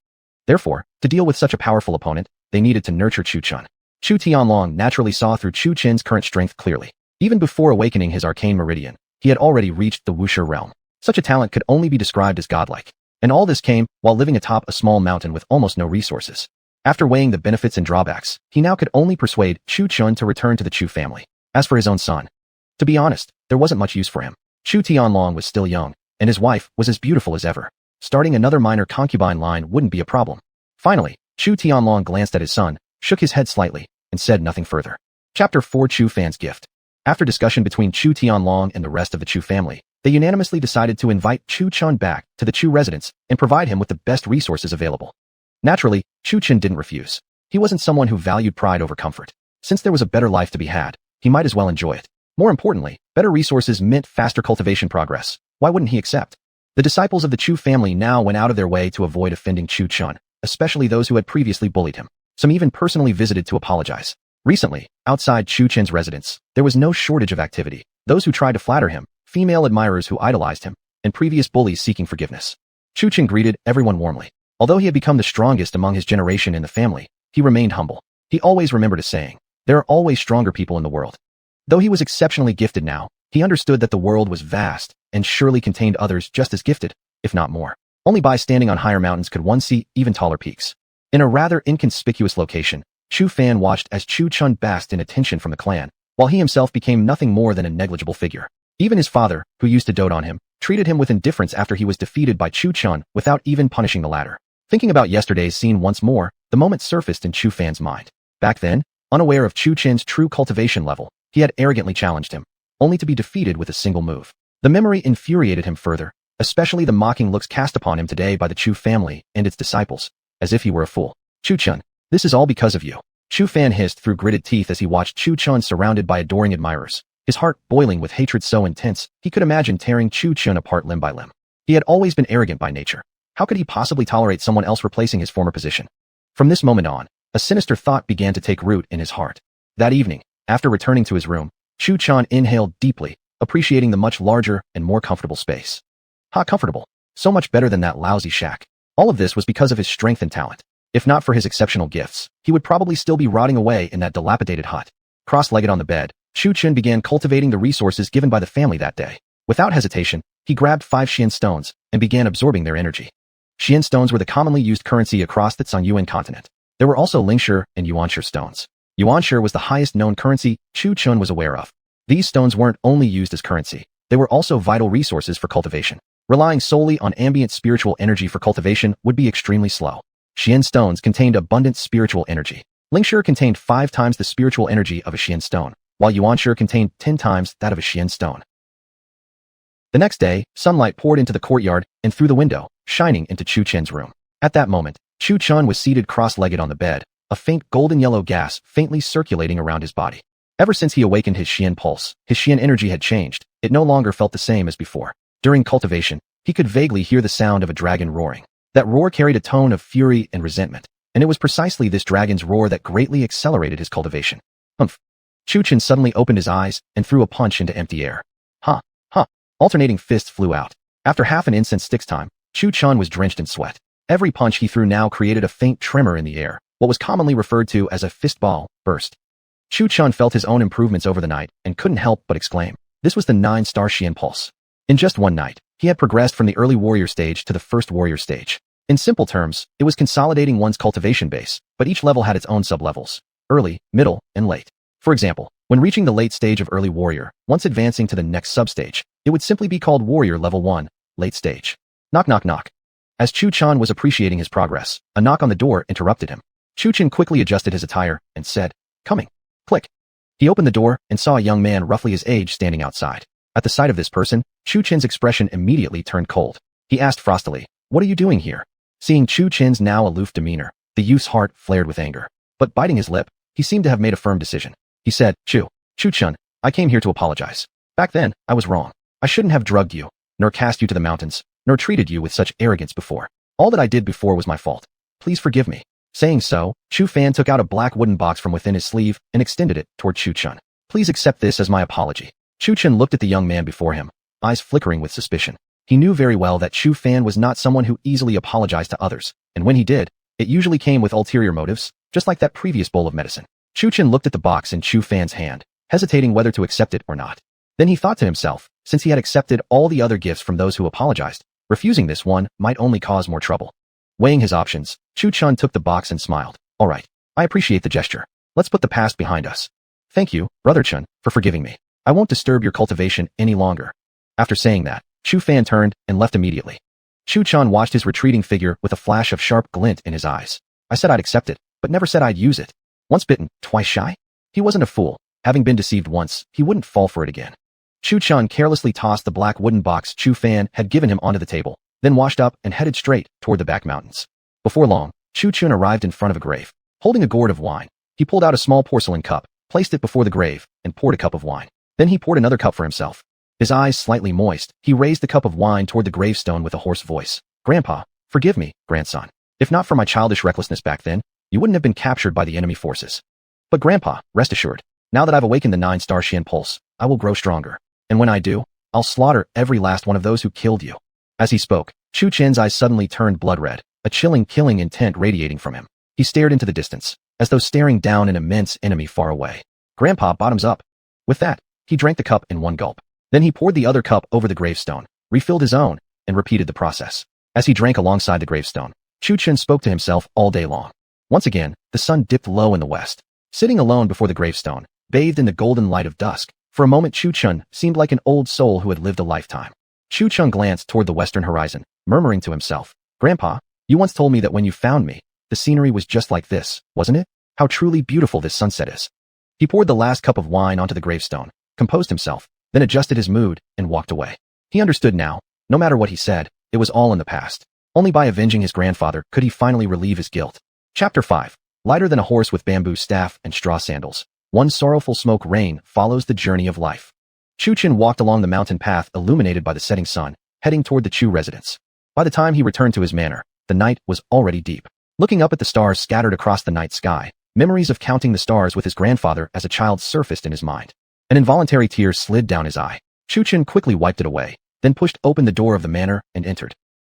Therefore, to deal with such a powerful opponent, they needed to nurture Chu Chen. Chu Tianlong naturally saw through Chu Chen's current strength clearly. Even before awakening his arcane meridian, he had already reached the Wuxia realm. Such a talent could only be described as godlike. And all this came while living atop a small mountain with almost no resources. After weighing the benefits and drawbacks, he now could only persuade Chu Chen to return to the Chu family. As for his own son, to be honest, there wasn't much use for him. Chu Tianlong was still young, and his wife was as beautiful as ever. Starting another minor concubine line wouldn't be a problem. Finally, Chu Tianlong glanced at his son, shook his head slightly, and said nothing further. Chapter 4 Chu Fan's Gift. After discussion between Chu Tianlong and the rest of the Chu family, they unanimously decided to invite Chu Chen back to the Chu residence and provide him with the best resources available. Naturally, Chu Chen didn't refuse. He wasn't someone who valued pride over comfort. Since there was a better life to be had, he might as well enjoy it. More importantly, better resources meant faster cultivation progress. Why wouldn't he accept? The disciples of the Chu family now went out of their way to avoid offending Chu Chen, especially those who had previously bullied him. Some even personally visited to apologize. Recently, outside Chu Chen's residence, there was no shortage of activity. Those who tried to flatter him, female admirers who idolized him, and previous bullies seeking forgiveness. Chu Chen greeted everyone warmly. Although he had become the strongest among his generation in the family, he remained humble. He always remembered a saying, there are always stronger people in the world. Though he was exceptionally gifted now, he understood that the world was vast and surely contained others just as gifted, if not more. Only by standing on higher mountains could one see even taller peaks. In a rather inconspicuous location, Chu Fan watched as Chu Chen basked in attention from the clan, while he himself became nothing more than a negligible figure. Even his father, who used to dote on him, treated him with indifference after he was defeated by Chu Chen without even punishing the latter. Thinking about yesterday's scene once more, the moment surfaced in Chu Fan's mind. Back then, unaware of Chu Chen's true cultivation level, he had arrogantly challenged him, only to be defeated with a single move. The memory infuriated him further, especially the mocking looks cast upon him today by the Chu family and its disciples, as if he were a fool. Chu Chen, this is all because of you. Chu Fan hissed through gritted teeth as he watched Chu Chen surrounded by adoring admirers, his heart boiling with hatred so intense he could imagine tearing Chu Chen apart limb by limb. He had always been arrogant by nature. How could he possibly tolerate someone else replacing his former position? From this moment on, a sinister thought began to take root in his heart. That evening, after returning to his room, Chu Chen inhaled deeply, appreciating the much larger and more comfortable space. Comfortable. So much better than that lousy shack. All of this was because of his strength and talent. If not for his exceptional gifts, he would probably still be rotting away in that dilapidated hut. Cross-legged on the bed, Chu Chen began cultivating the resources given by the family that day. Without hesitation, he grabbed 5 Xian stones and began absorbing their energy. Xian stones were the commonly used currency across the Tsungyuan continent. There were also Lingshi and Yuanshi stones. Yuanshi was the highest known currency Chu Chun was aware of. These stones weren't only used as currency, they were also vital resources for cultivation. Relying solely on ambient spiritual energy for cultivation would be extremely slow. Xian stones contained abundant spiritual energy. Lingshi contained 5 times the spiritual energy of a Xian stone, while Yuanshi contained 10 times that of a Xian stone. The next day, sunlight poured into the courtyard and through the window, shining into Chu Chen's room. At that moment, Chu Chun was seated cross-legged on the bed, a faint golden-yellow gas faintly circulating around his body. Ever since he awakened his Xian pulse, his Xian energy had changed. It no longer felt the same as before. During cultivation, he could vaguely hear the sound of a dragon roaring. That roar carried a tone of fury and resentment, and it was precisely this dragon's roar that greatly accelerated his cultivation. Humph. Chu Chun suddenly opened his eyes and threw a punch into empty air. Ha, ha. Alternating fists flew out. After half an incense stick's time, Chu Chun was drenched in sweat. Every punch he threw now created a faint tremor in the air, what was commonly referred to as a fistball burst. Chu Chun felt his own improvements over the night and couldn't help but exclaim. This was the 9-star Xian pulse. In just one night, he had progressed from the early warrior stage to the first warrior stage. In simple terms, it was consolidating one's cultivation base, but each level had its own sub-levels: early, middle, and late. For example, when reaching the late stage of early warrior, once advancing to the next substage, it would simply be called warrior level 1, late stage. Knock knock knock. As Chu Chun was appreciating his progress, a knock on the door interrupted him. Chu Chun quickly adjusted his attire and said, "Coming." Click. He opened the door and saw a young man roughly his age standing outside. At the sight of this person, Chu Chen's expression immediately turned cold. He asked frostily, "What are you doing here?" Seeing Chu Chen's now aloof demeanor, the youth's heart flared with anger. But biting his lip, he seemed to have made a firm decision. He said, Chu Chun, I came here to apologize. Back then, I was wrong. I shouldn't have drugged you, nor cast you to the mountains, nor treated you with such arrogance before. All that I did before was my fault. Please forgive me." Saying so, Chu Fan took out a black wooden box from within his sleeve and extended it toward Chu Chun. "Please accept this as my apology." Chu Chun looked at the young man before him, eyes flickering with suspicion. He knew very well that Chu Fan was not someone who easily apologized to others, and when he did, it usually came with ulterior motives, just like that previous bowl of medicine. Chu Chun looked at the box in Chu Fan's hand, hesitating whether to accept it or not. Then he thought to himself, since he had accepted all the other gifts from those who apologized, refusing this one might only cause more trouble. Weighing his options, Chu Chun took the box and smiled. "All right, I appreciate the gesture. Let's put the past behind us. Thank you, Brother Chun, for forgiving me. I won't disturb your cultivation any longer." After saying that, Chu Fan turned and left immediately. Chu Chun watched his retreating figure with a flash of sharp glint in his eyes. "I said I'd accept it, but never said I'd use it. Once bitten, twice shy?" He wasn't a fool. Having been deceived once, he wouldn't fall for it again. Chu Chun carelessly tossed the black wooden box Chu Fan had given him onto the table, then washed up and headed straight toward the back mountains. Before long, Chu Chun arrived in front of a grave. Holding a gourd of wine, he pulled out a small porcelain cup, placed it before the grave, and poured a cup of wine. Then he poured another cup for himself. His eyes slightly moist, he raised the cup of wine toward the gravestone with a hoarse voice. "Grandpa, forgive me, grandson. If not for my childish recklessness back then, you wouldn't have been captured by the enemy forces. But Grandpa, rest assured, now that I've awakened the 9-star Xian pulse, I will grow stronger. And when I do, I'll slaughter every last one of those who killed you." As he spoke, Chu Chen's eyes suddenly turned blood red, a chilling killing intent radiating from him. He stared into the distance, as though staring down an immense enemy far away. "Grandpa, bottoms up." With that, he drank the cup in one gulp. Then he poured the other cup over the gravestone, refilled his own, and repeated the process. As he drank alongside the gravestone, Chu Chen spoke to himself all day long. Once again, the sun dipped low in the west. Sitting alone before the gravestone, bathed in the golden light of dusk, for a moment Chu Chun seemed like an old soul who had lived a lifetime. Chu Chun glanced toward the western horizon, murmuring to himself, "Grandpa, you once told me that when you found me, the scenery was just like this, wasn't it? How truly beautiful this sunset is." He poured the last cup of wine onto the gravestone, composed himself, then adjusted his mood, and walked away. He understood now, no matter what he said, it was all in the past. Only by avenging his grandfather could he finally relieve his guilt. Chapter 5. Lighter than a horse with bamboo staff and straw sandals, one sorrowful smoke rain follows the journey of life. Chu Chen walked along the mountain path illuminated by the setting sun, heading toward the Chu residence. By the time he returned to his manor, the night was already deep. Looking up at the stars scattered across the night sky, memories of counting the stars with his grandfather as a child surfaced in his mind. An involuntary tear slid down his eye. Chu Chen quickly wiped it away, then pushed open the door of the manor and entered.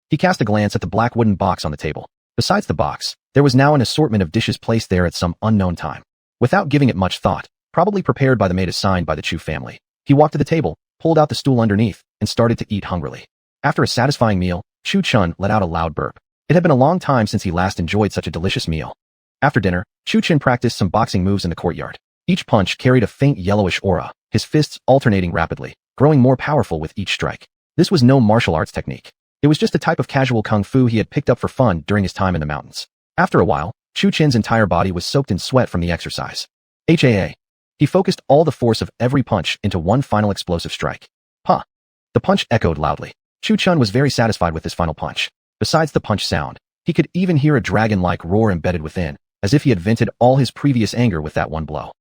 He cast a glance at the black wooden box on the table. Besides the box, there was now an assortment of dishes placed there at some unknown time. Without giving it much thought, probably prepared by the maid assigned by the Chu family, he walked to the table, pulled out the stool underneath, and started to eat hungrily. After a satisfying meal, Chu Chun let out a loud burp. It had been a long time since he last enjoyed such a delicious meal. After dinner, Chu Chen practiced some boxing moves in the courtyard. Each punch carried a faint yellowish aura, his fists alternating rapidly, growing more powerful with each strike. This was no martial arts technique. It was just a type of casual kung fu he had picked up for fun during his time in the mountains. After a while, Chu Chen's entire body was soaked in sweat from the exercise. HAA. He focused all the force of every punch into one final explosive strike. Ha! The punch echoed loudly. Chu Chen was very satisfied with this final punch. Besides the punch sound, he could even hear a dragon-like roar embedded within, as if he had vented all his previous anger with that one blow.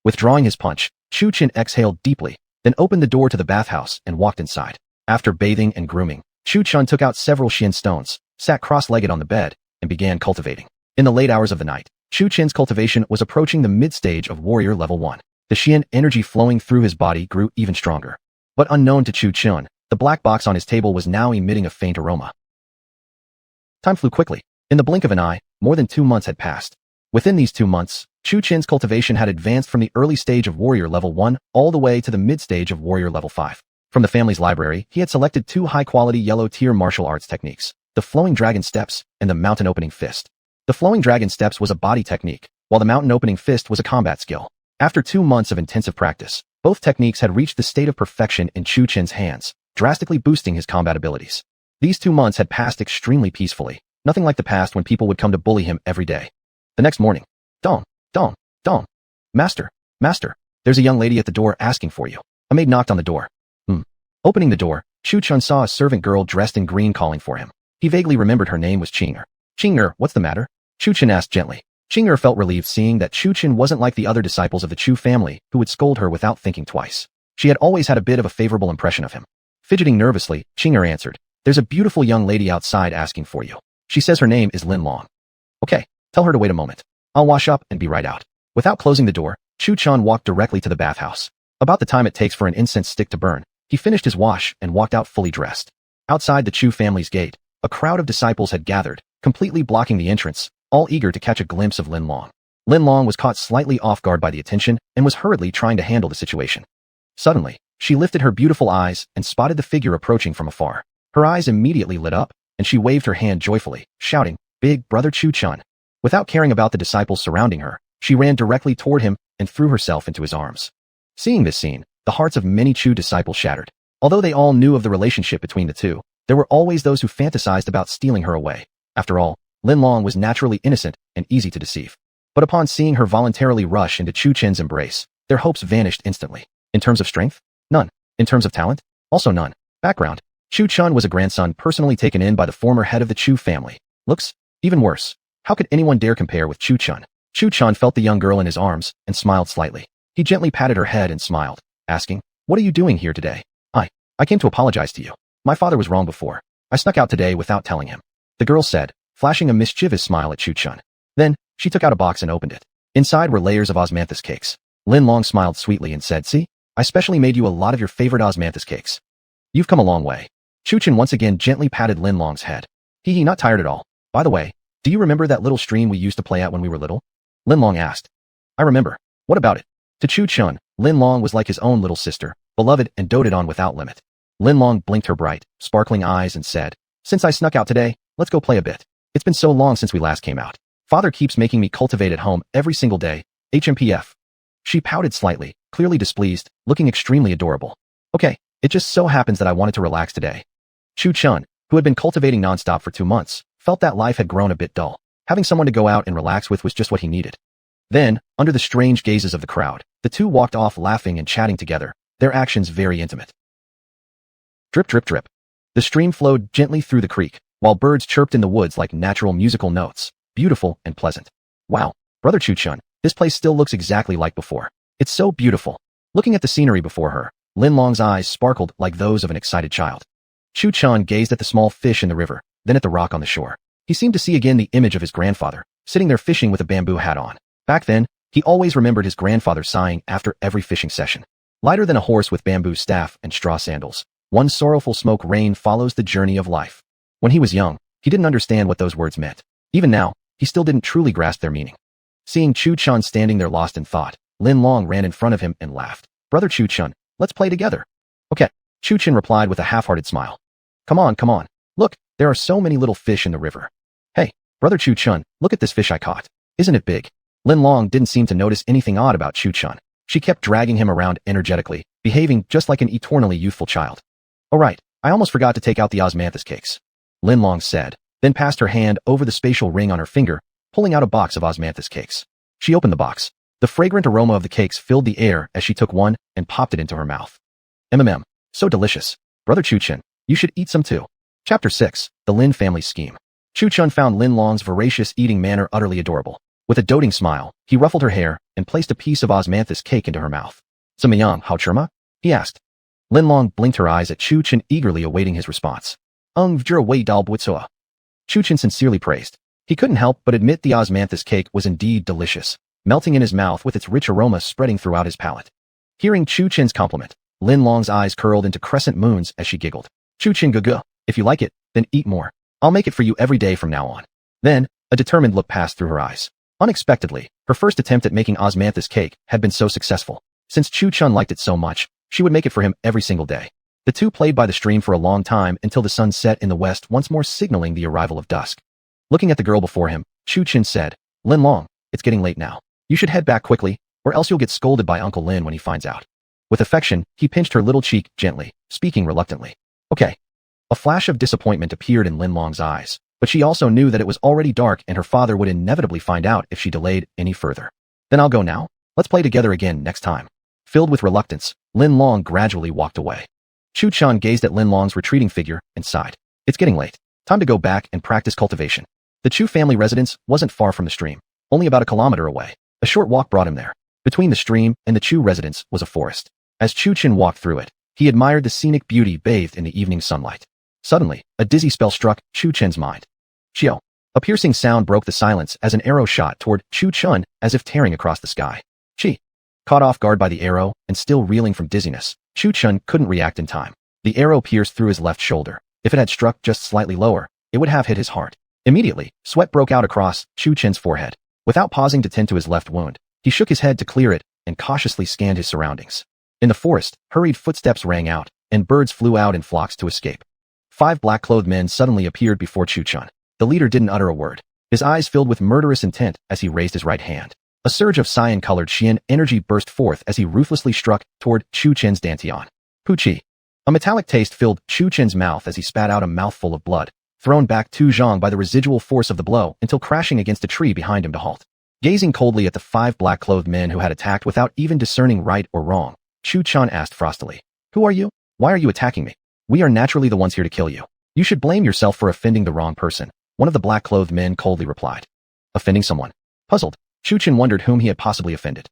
Withdrawing his punch, Chu Chen exhaled deeply, then opened the door to the bathhouse and walked inside. After bathing and grooming, Chu Chen took out several Xian stones, sat cross-legged on the bed, and began cultivating. In the late hours of the night, Chu Chen's cultivation was approaching the mid-stage of Warrior Level 1. The Xian energy flowing through his body grew even stronger. But unknown to Chu Chen, the black box on his table was now emitting a faint aroma. Time flew quickly. In the blink of an eye, more than 2 months had passed. Within these 2 months, Chu Chen's cultivation had advanced from the early stage of Warrior Level 1 all the way to the mid-stage of Warrior Level 5. From the family's library, he had selected 2 high-quality yellow-tier martial arts techniques, the Flowing Dragon Steps and the Mountain Opening Fist. The Flowing Dragon Steps was a body technique, while the Mountain Opening Fist was a combat skill. After 2 months of intensive practice, both techniques had reached the state of perfection in Chu Chen's hands, drastically boosting his combat abilities. These 2 months had passed extremely peacefully, nothing like the past when people would come to bully him every day. The next morning, Dong. Master, there's a young lady at the door asking for you. A maid knocked on the door. Opening the door, Chu Chen saw a servant girl dressed in green calling for him. He vaguely remembered her name was Qing'er. Qing'er, what's the matter? Chu Chen asked gently. Qing'er felt relieved seeing that Chu Chen wasn't like the other disciples of the Chu family who would scold her without thinking twice. She had always had a bit of a favorable impression of him. Fidgeting nervously, Qing'er answered, "There's a beautiful young lady outside asking for you. She says her name is Lin Long." "Okay, tell her to wait a moment. I'll wash up and be right out." Without closing the door, Chu Chen walked directly to the bathhouse. About the time it takes for an incense stick to burn, he finished his wash and walked out fully dressed. Outside the Chu family's gate, a crowd of disciples had gathered, completely blocking the entrance, all eager to catch a glimpse of Lin Long. Lin Long was caught slightly off guard by the attention and was hurriedly trying to handle the situation. Suddenly, she lifted her beautiful eyes and spotted the figure approaching from afar. Her eyes immediately lit up, and she waved her hand joyfully, shouting, "Big brother Chu Chen." Without caring about the disciples surrounding her, she ran directly toward him and threw herself into his arms. Seeing this scene, the hearts of many Chu disciples shattered. Although they all knew of the relationship between the two, there were always those who fantasized about stealing her away. After all, Lin Long was naturally innocent and easy to deceive. But upon seeing her voluntarily rush into Chu Chen's embrace, their hopes vanished instantly. In terms of strength? None. In terms of talent? Also none. Background: Chu Chen was a grandson personally taken in by the former head of the Chu family. Looks? Even worse. How could anyone dare compare with Chu Chen? Chu Chen felt the young girl in his arms and smiled slightly. He gently patted her head and smiled, asking, "What are you doing here today?" I came to apologize to you. My father was wrong before. I snuck out today without telling him," the girl said, flashing a mischievous smile at Chu Chen. Then, she took out a box and opened it. Inside were layers of osmanthus cakes. Lin Long smiled sweetly and said, "See? I specially made you a lot of your favorite osmanthus cakes. You've come a long way." Chu Chen once again gently patted Lin Long's head. He not tired at all. "By the way, do you remember that little stream we used to play at when we were little?" Lin Long asked. "I remember. What about it?" To Chu Chen, Lin Long was like his own little sister, beloved and doted on without limit. Lin Long blinked her bright, sparkling eyes and said, "Since I snuck out today, let's go play a bit. It's been so long since we last came out. Father keeps making me cultivate at home every single day. HMPF. She pouted slightly, clearly displeased, looking extremely adorable. "Okay, it just so happens that I wanted to relax today." Chu Chen, who had been cultivating nonstop for 2 months, felt that life had grown a bit dull. Having someone to go out and relax with was just what he needed. Then, under the strange gazes of the crowd, the two walked off laughing and chatting together, their actions very intimate. Drip, drip, drip. The stream flowed gently through the creek, while birds chirped in the woods like natural musical notes, beautiful and pleasant. "Wow, brother Chu Chen, this place still looks exactly like before. It's so beautiful." Looking at the scenery before her, Lin Long's eyes sparkled like those of an excited child. Chu Chen gazed at the small fish in the river, then at the rock on the shore. He seemed to see again the image of his grandfather, sitting there fishing with a bamboo hat on. Back then, he always remembered his grandfather sighing after every fishing session. "Lighter than a horse with bamboo staff and straw sandals, one sorrowful smoke rain follows the journey of life." When he was young, he didn't understand what those words meant. Even now, he still didn't truly grasp their meaning. Seeing Chu Chen standing there lost in thought, Lin Long ran in front of him and laughed. "Brother Chu Chen, let's play together." "Okay," Chu Chen replied with a half-hearted smile. Come on. Look, There are so many little fish in the river. Hey, brother Chu Chun, look at this fish I caught. Isn't it big? Lin Long didn't seem to notice anything odd about Chu Chun. She kept dragging him around energetically, behaving just like an eternally youthful child. Oh right, I almost forgot to take out the osmanthus cakes, Lin Long said, then passed her hand over the spatial ring on her finger, pulling out a box of osmanthus cakes. She opened the box. The fragrant aroma of the cakes filled the air as she took one and popped it into her mouth. So delicious. Brother Chu Chun, you should eat some too. Chapter 6, The Lin Family Scheme. Chu Chun found Lin Long's voracious eating manner utterly adorable. With a doting smile, he ruffled her hair and placed a piece of osmanthus cake into her mouth. Samayang, how churma? He asked. Lin Long blinked her eyes at Chu Chun, eagerly awaiting his response. Vjura wei dal buitsoa. Chu Chun sincerely praised. He couldn't help but admit the osmanthus cake was indeed delicious, melting in his mouth with its rich aroma spreading throughout his palate. Hearing Chu Chun's compliment, Lin Long's eyes curled into crescent moons as she giggled. Chu Chun gugu, if you like it, then eat more. I'll make it for you every day from now on. Then, a determined look passed through her eyes. Unexpectedly, her first attempt at making osmanthus cake had been so successful. Since Chu Chun liked it so much, she would make it for him every single day. The two played by the stream for a long time until the sun set in the west, once more signaling the arrival of dusk. Looking at the girl before him, Chu Chun said, Lin Long, it's getting late now. You should head back quickly, or else you'll get scolded by Uncle Lin when he finds out. With affection, he pinched her little cheek gently, speaking reluctantly. Okay. A flash of disappointment appeared in Lin Long's eyes, but she also knew that it was already dark and her father would inevitably find out if she delayed any further. Then I'll go now. Let's play together again next time. Filled with reluctance, Lin Long gradually walked away. Chu Chun gazed at Lin Long's retreating figure and sighed. It's getting late. Time to go back and practice cultivation. The Chu family residence wasn't far from the stream, only about a kilometer away. A short walk brought him there. Between the stream and the Chu residence was a forest. As Chu Chun walked through it, he admired the scenic beauty bathed in the evening sunlight. Suddenly, a dizzy spell struck Chu Chun's mind. Chiao. A piercing sound broke the silence as an arrow shot toward Chu Chun as if tearing across the sky. Chi. Caught off guard by the arrow and still reeling from dizziness, Chu Chun couldn't react in time. The arrow pierced through his left shoulder. If it had struck just slightly lower, it would have hit his heart. Immediately, sweat broke out across Chu Chun's forehead. Without pausing to tend to his left wound, he shook his head to clear it and cautiously scanned his surroundings. In the forest, hurried footsteps rang out, and birds flew out in flocks to escape. 5 black-clothed men suddenly appeared before Chu Chun. The leader didn't utter a word. His eyes filled with murderous intent as he raised his right hand. A surge of cyan-colored Xian energy burst forth as he ruthlessly struck toward Chu Chun's dantian. Puchi. A metallic taste filled Chu Chun's mouth as he spat out a mouthful of blood, thrown back to Zhang by the residual force of the blow until crashing against a tree behind him to halt. Gazing coldly at the 5 black-clothed men who had attacked without even discerning right or wrong, Chu Chun asked frostily, Who are you? Why are you attacking me? We are naturally the ones here to kill you. You should blame yourself for offending the wrong person, one of the black-clothed men coldly replied. Offending someone? Puzzled, Chu Chun wondered whom he had possibly offended.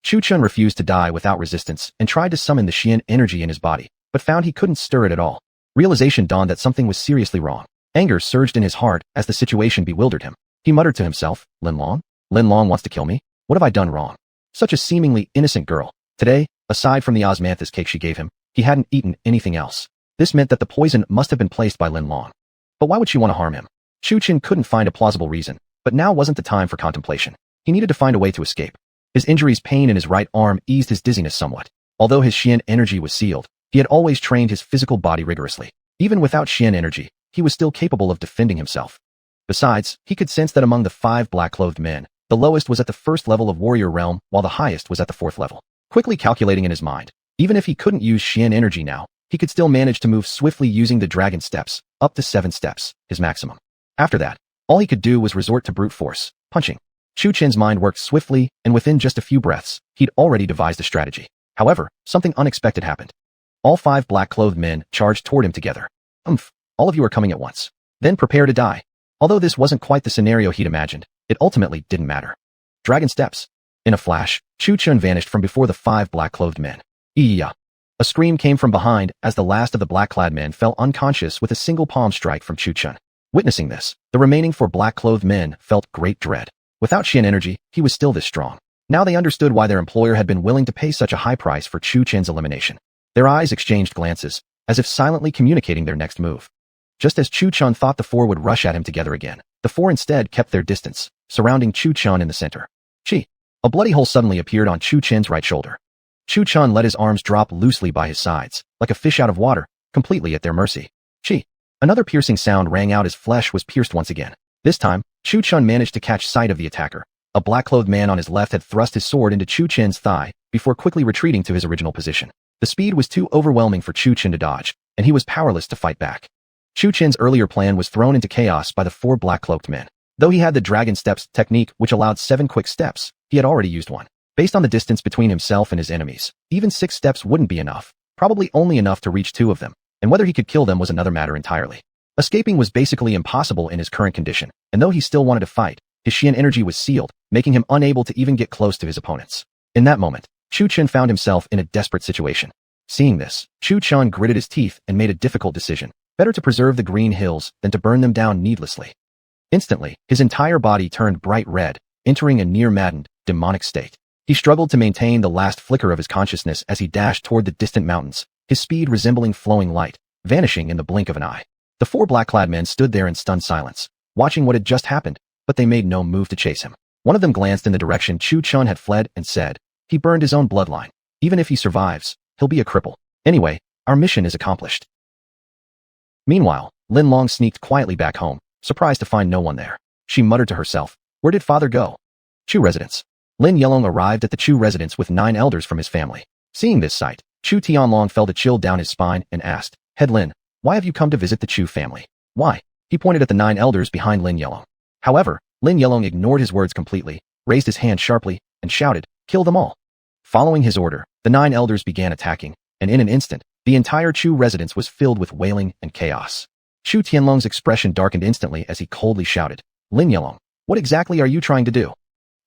Chu Chun refused to die without resistance and tried to summon the Xian energy in his body, but found he couldn't stir it at all. Realization dawned that something was seriously wrong. Anger surged in his heart as the situation bewildered him. He muttered to himself, Lin Long? Lin Long wants to kill me? What have I done wrong? Such a seemingly innocent girl. Today, aside from the osmanthus cake she gave him, he hadn't eaten anything else. This meant that the poison must have been placed by Lin Long. But why would she want to harm him? Chu Chun couldn't find a plausible reason, but now wasn't the time for contemplation. He needed to find a way to escape. His injury's pain in his right arm eased his dizziness somewhat. Although his Xian energy was sealed, he had always trained his physical body rigorously. Even without Xian energy, he was still capable of defending himself. Besides, he could sense that among the 5 black-clothed men, the lowest was at the 1st level of warrior realm while the highest was at the 4th level. Quickly calculating in his mind, even if he couldn't use Xian energy now, he could still manage to move swiftly using the dragon steps, up to 7 steps, his maximum. After that, all he could do was resort to brute force, punching. Chu Chun's mind worked swiftly, and within just a few breaths, he'd already devised a strategy. However, something unexpected happened. All 5 black-clothed men charged toward him together. All of you are coming at once. Then prepare to die. Although this wasn't quite the scenario he'd imagined, it ultimately didn't matter. Dragon steps. In a flash, Chu Chun vanished from before the 5 black-clothed men. Eeya. A scream came from behind as the last of the black-clad men fell unconscious with a single palm strike from Chu Chun. Witnessing this, the remaining 4 black-clothed men felt great dread. Without Xian energy, he was still this strong. Now they understood why their employer had been willing to pay such a high price for Chu Chun's elimination. Their eyes exchanged glances, as if silently communicating their next move. Just as Chu Chun thought the 4 would rush at him together again, the 4 instead kept their distance, surrounding Chu Chun in the center. Chi. A bloody hole suddenly appeared on Chu Chun's right shoulder. Chu Chun let his arms drop loosely by his sides, like a fish out of water, completely at their mercy. Chi. Another piercing sound rang out as flesh was pierced once again. This time, Chu Chun managed to catch sight of the attacker. A black-clothed man on his left had thrust his sword into Chu Chen's thigh before quickly retreating to his original position. The speed was too overwhelming for Chu Chen to dodge, and he was powerless to fight back. Chu Chen's earlier plan was thrown into chaos by the 4 black-cloaked men. Though he had the Dragon Steps technique which allowed 7 quick steps, he had already used one. Based on the distance between himself and his enemies, even 6 steps wouldn't be enough, probably only enough to reach 2 of them, and whether he could kill them was another matter entirely. Escaping was basically impossible in his current condition, and though he still wanted to fight, his Xian energy was sealed, making him unable to even get close to his opponents. In that moment, Chu Chen found himself in a desperate situation. Seeing this, Chu Chen gritted his teeth and made a difficult decision. Better to preserve the green hills than to burn them down needlessly. Instantly, his entire body turned bright red, entering a near-maddened, demonic state. He struggled to maintain the last flicker of his consciousness as he dashed toward the distant mountains, his speed resembling flowing light, vanishing in the blink of an eye. The 4 black-clad men stood there in stunned silence, watching what had just happened, but they made no move to chase him. One of them glanced in the direction Chu Chun had fled and said, "He burned his own bloodline. Even if he survives, he'll be a cripple. Anyway, our mission is accomplished." Meanwhile, Lin Long sneaked quietly back home, surprised to find no one there. She muttered to herself, "Where did father go?" Chu residence. Lin Yelong arrived at the Chu residence with 9 elders from his family. Seeing this sight, Chu Tianlong felt a chill down his spine and asked, "Head Lin, why have you come to visit the Chu family?" "Why?" He pointed at the 9 elders behind Lin Yelong. However, Lin Yelong ignored his words completely, raised his hand sharply, and shouted, "Kill them all." Following his order, the 9 elders began attacking, and in an instant, the entire Chu residence was filled with wailing and chaos. Chu Tianlong's expression darkened instantly as he coldly shouted, "Lin Yelong, what exactly are you trying to do?"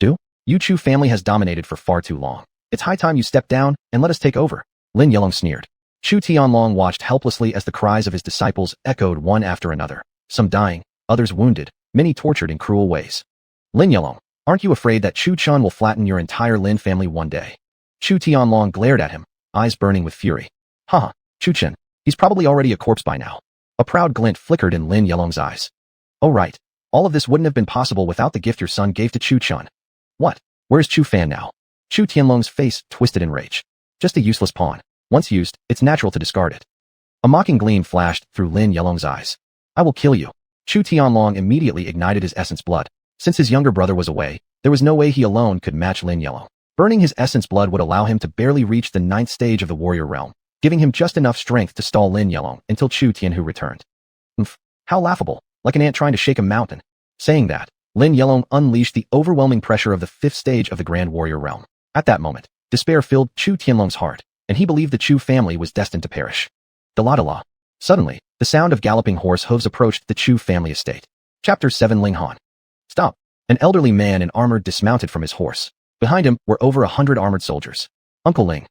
"Do? You Chu family has dominated for far too long. It's high time you step down and let us take over." Lin Yelong sneered. Chu Tianlong watched helplessly as the cries of his disciples echoed one after another, some dying, others wounded, many tortured in cruel ways. "Lin Yelong, aren't you afraid that Chu Chun will flatten your entire Lin family one day?" Chu Tianlong glared at him, eyes burning with fury. "Haha, Chu Chen, he's probably already a corpse by now." A proud glint flickered in Lin Yelong's eyes. "Oh right, all of this wouldn't have been possible without the gift your son gave to Chu Chun." "What? Where's Chu Fan now?" Chu Tianlong's face twisted in rage. "Just a useless pawn. Once used, it's natural to discard it." A mocking gleam flashed through Lin Yelong's eyes. "I will kill you." Chu Tianlong immediately ignited his essence blood. Since his younger brother was away, there was no way he alone could match Lin Yelong. Burning his essence blood would allow him to barely reach the 9th stage of the warrior realm, giving him just enough strength to stall Lin Yelong until Chu Tianhu returned. How laughable, like an ant trying to shake a mountain. Saying that, Lin Yelong unleashed the overwhelming pressure of the 5th stage of the Grand Warrior realm. At that moment, despair filled Chu Tianlong's heart, and he believed the Chu family was destined to perish. Dala. Suddenly, the sound of galloping horse hooves approached the Chu family estate. Chapter 7 Ling Han. "Stop!" An elderly man in armor dismounted from his horse. Behind him were over 100 armored soldiers. "Uncle Ling."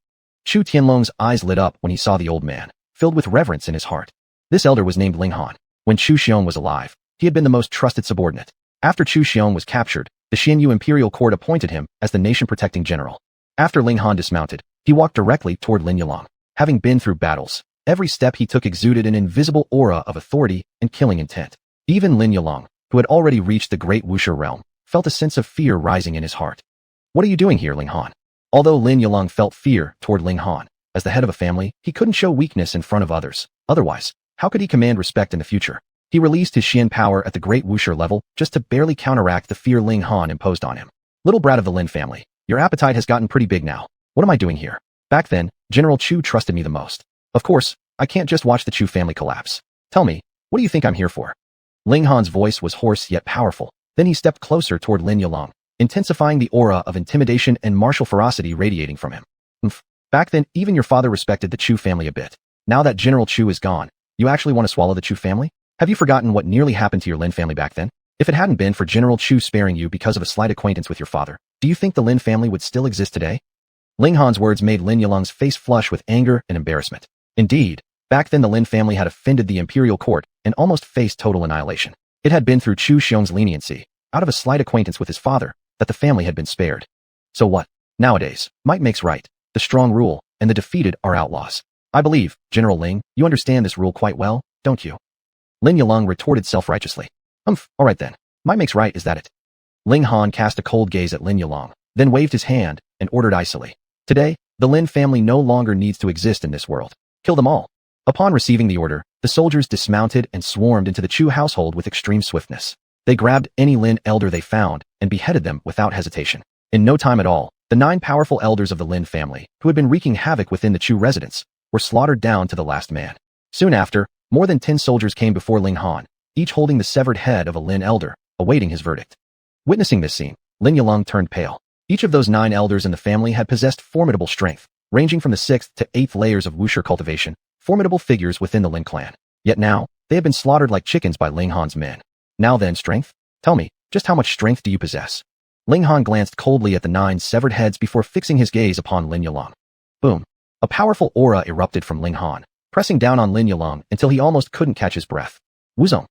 Chu Tianlong's eyes lit up when he saw the old man, filled with reverence in his heart. This elder was named Ling Han. When Chu Xiong was alive, he had been the most trusted subordinate. After Chu Xiong was captured, the Xianyu imperial court appointed him as the nation-protecting general. After Ling Han dismounted, he walked directly toward Lin Yelong. Having been through battles, every step he took exuded an invisible aura of authority and killing intent. Even Lin Yelong, who had already reached the great Wuxia realm, felt a sense of fear rising in his heart. "What are you doing here, Ling Han?" Although Lin Yelong felt fear toward Ling Han, as the head of a family, he couldn't show weakness in front of others. Otherwise, how could he command respect in the future? He released his Xian power at the great Wuxia level just to barely counteract the fear Ling Han imposed on him. "Little brat of the Lin family, your appetite has gotten pretty big now. What am I doing here? Back then, General Chu trusted me the most. Of course, I can't just watch the Chu family collapse. Tell me, what do you think I'm here for?" Ling Han's voice was hoarse yet powerful. Then he stepped closer toward Lin Yelong, intensifying the aura of intimidation and martial ferocity radiating from him. Back then, even your father respected the Chu family a bit. Now that General Chu is gone, you actually want to swallow the Chu family? Have you forgotten what nearly happened to your Lin family back then? If it hadn't been for General Chu sparing you because of a slight acquaintance with your father, do you think the Lin family would still exist today? Ling Han's words made Lin Yelong's face flush with anger and embarrassment. Indeed, back then the Lin family had offended the imperial court and almost faced total annihilation. It had been through Chu Xiong's leniency, out of a slight acquaintance with his father, that the family had been spared. So what? Nowadays, might makes right. The strong rule, and the defeated are outlaws. I believe, General Ling, you understand this rule quite well, don't you? Lin Yelong retorted self-righteously. Alright then. Might makes right, is that it? Ling Han cast a cold gaze at Lin Yelong, then waved his hand and ordered icily. Today, the Lin family no longer needs to exist in this world. Kill them all. Upon receiving the order, the soldiers dismounted and swarmed into the Chu household with extreme swiftness. They grabbed any Lin elder they found and beheaded them without hesitation. In no time at all, the 9 powerful elders of the Lin family, who had been wreaking havoc within the Chu residence, were slaughtered down to the last man. Soon after, more than 10 soldiers came before Ling Han, each holding the severed head of a Lin elder, awaiting his verdict. Witnessing this scene, Lin Yulong turned pale. Each of those 9 elders in the family had possessed formidable strength, ranging from the 6th to 8th layers of wuxia cultivation, formidable figures within the Lin clan. Yet now, they had been slaughtered like chickens by Ling Han's men. Now then, strength? Tell me, just how much strength do you possess? Ling Han glanced coldly at the 9 severed heads before fixing his gaze upon Lin Yulong. Boom. A powerful aura erupted from Ling Han, pressing down on Lin Yulong until he almost couldn't catch his breath. Wuzong.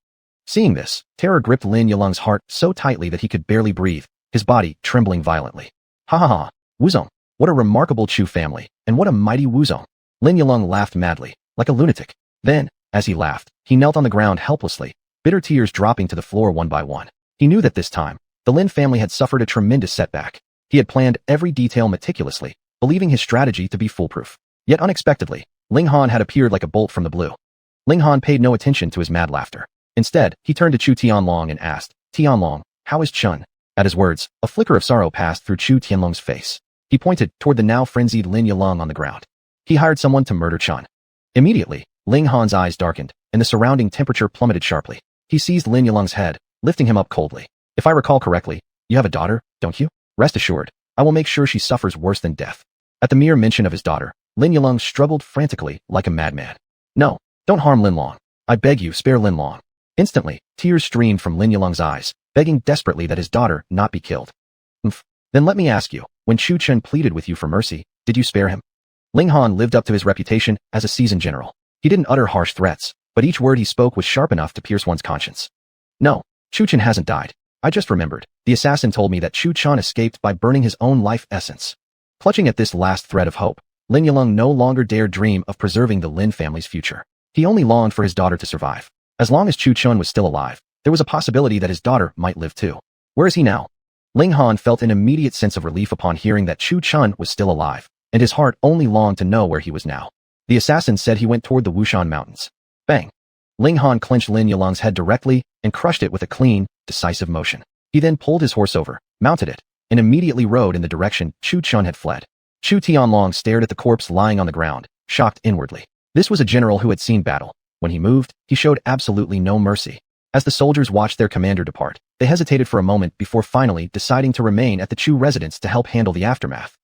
Seeing this, terror gripped Lin Yulong's heart so tightly that he could barely breathe, his body trembling violently. Ha ha ha. Wuzong. What a remarkable Chu family, and what a mighty Wuzong. Lin Yulong laughed madly, like a lunatic. Then, as he laughed, he knelt on the ground helplessly, bitter tears dropping to the floor one by one. He knew that this time, the Lin family had suffered a tremendous setback. He had planned every detail meticulously, believing his strategy to be foolproof. Yet unexpectedly, Ling Han had appeared like a bolt from the blue. Ling Han paid no attention to his mad laughter. Instead, he turned to Chu Tianlong and asked, Tianlong, how is Chun? At his words, a flicker of sorrow passed through Chu Tianlong's face. He pointed toward the now frenzied Lin Yulong on the ground. He hired someone to murder Chun. Immediately, Ling Han's eyes darkened, and the surrounding temperature plummeted sharply. He seized Lin Yulong's head, lifting him up coldly. If I recall correctly, you have a daughter, don't you? Rest assured, I will make sure she suffers worse than death. At the mere mention of his daughter, Lin Yulong struggled frantically like a madman. No, don't harm Lin Long. I beg you, spare Lin Long. Instantly, tears streamed from Lin Yulong's eyes, begging desperately that his daughter not be killed. Then let me ask you, when Chu Chen pleaded with you for mercy, did you spare him? Ling Han lived up to his reputation as a seasoned general. He didn't utter harsh threats, but each word he spoke was sharp enough to pierce one's conscience. No, Chu Chen hasn't died. I just remembered. The assassin told me that Chu Chan escaped by burning his own life essence. Clutching at this last thread of hope, Lin Yulong no longer dared dream of preserving the Lin family's future. He only longed for his daughter to survive. As long as Chu Chun was still alive, there was a possibility that his daughter might live too. Where is he now? Ling Han felt an immediate sense of relief upon hearing that Chu Chun was still alive, and his heart only longed to know where he was now. The assassin said he went toward the Wushan Mountains. Bang! Ling Han clenched Lin Yulong's head directly and crushed it with a clean, decisive motion. He then pulled his horse over, mounted it, and immediately rode in the direction Chu Chun had fled. Chu Tianlong stared at the corpse lying on the ground, shocked inwardly. This was a general who had seen battle. When he moved, he showed absolutely no mercy. As the soldiers watched their commander depart, they hesitated for a moment before finally deciding to remain at the Chu residence to help handle the aftermath.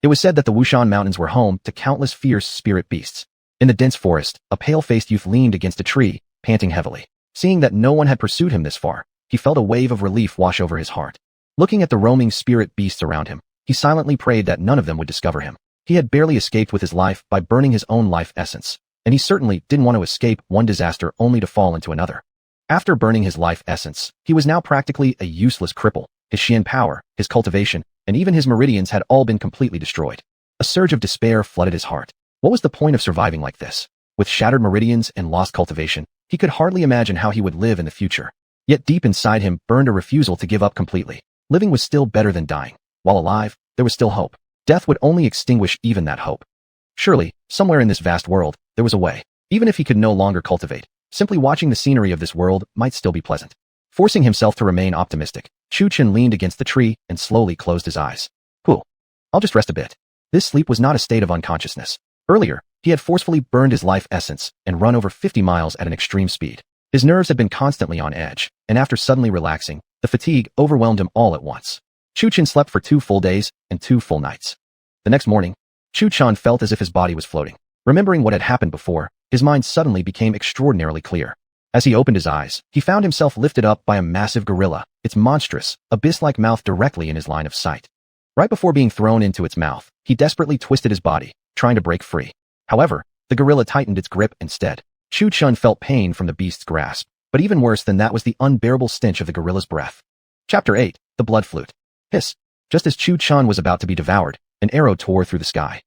It was said that the Wushan Mountains were home to countless fierce spirit beasts. In the dense forest, a pale-faced youth leaned against a tree, panting heavily. Seeing that no one had pursued him this far, he felt a wave of relief wash over his heart. Looking at the roaming spirit beasts around him, he silently prayed that none of them would discover him. He had barely escaped with his life by burning his own life essence, and he certainly didn't want to escape one disaster only to fall into another. After burning his life essence, he was now practically a useless cripple. His Xian power, his cultivation, and even his meridians had all been completely destroyed. A surge of despair flooded his heart. What was the point of surviving like this? With shattered meridians and lost cultivation, he could hardly imagine how he would live in the future. Yet deep inside him burned a refusal to give up completely. Living was still better than dying. While alive, there was still hope. Death would only extinguish even that hope. Surely, somewhere in this vast world, there was a way. Even if he could no longer cultivate, simply watching the scenery of this world might still be pleasant. Forcing himself to remain optimistic, Chu Chen leaned against the tree and slowly closed his eyes. Cool. I'll just rest a bit. This sleep was not a state of unconsciousness. Earlier, he had forcefully burned his life essence and run over 50 miles at an extreme speed. His nerves had been constantly on edge, and after suddenly relaxing, the fatigue overwhelmed him all at once. Chu Chen slept for 2 full days and 2 full nights. The next morning, Chu Chan felt as if his body was floating. Remembering what had happened before, his mind suddenly became extraordinarily clear. As he opened his eyes, he found himself lifted up by a massive gorilla, its monstrous, abyss-like mouth directly in his line of sight. Right before being thrown into its mouth, he desperately twisted his body, trying to break free. However, the gorilla tightened its grip instead. Chu Chun felt pain from the beast's grasp, but even worse than that was the unbearable stench of the gorilla's breath. Chapter 8. The Blood Flute. Hiss. Just as Chu Chun was about to be devoured, an arrow tore through the sky.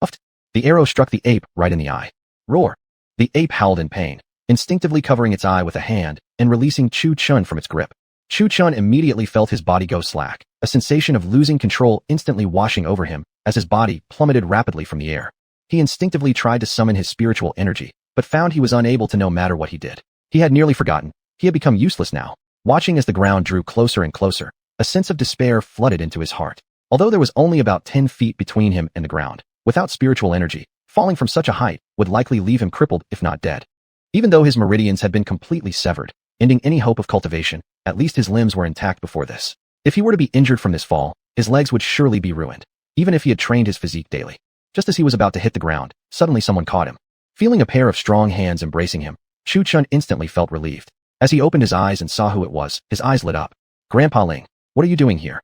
Uft. The arrow struck the ape right in the eye. Roar. The ape howled in pain, instinctively covering its eye with a hand and releasing Chu Chun from its grip. Chu Chun immediately felt his body go slack, a sensation of losing control instantly washing over him as his body plummeted rapidly from the air. He instinctively tried to summon his spiritual energy, but found he was unable to no matter what he did. He had nearly forgotten. He had become useless now. Watching as the ground drew closer and closer, a sense of despair flooded into his heart. Although there was only about 10 feet between him and the ground, without spiritual energy, falling from such a height would likely leave him crippled if not dead. Even though his meridians had been completely severed, ending any hope of cultivation, at least his limbs were intact before this. If he were to be injured from this fall, his legs would surely be ruined, even if he had trained his physique daily. Just as he was about to hit the ground, suddenly someone caught him. Feeling a pair of strong hands embracing him, Chu Chun instantly felt relieved. As he opened his eyes and saw who it was, his eyes lit up. "Grandpa Ling, what are you doing here?"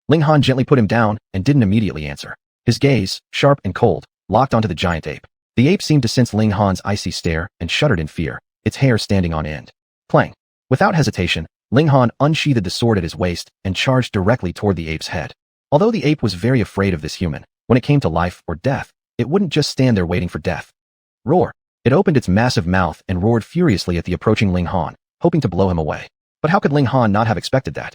Ling Han gently put him down and didn't immediately answer. His gaze, sharp and cold, locked onto the giant ape. The ape seemed to sense Ling Han's icy stare and shuddered in fear, its hair standing on end. Clang. Without hesitation, Ling Han unsheathed the sword at his waist and charged directly toward the ape's head. Although the ape was very afraid of this human, when it came to life or death, it wouldn't just stand there waiting for death. Roar. It opened its massive mouth and roared furiously at the approaching Ling Han, hoping to blow him away. But how could Ling Han not have expected that?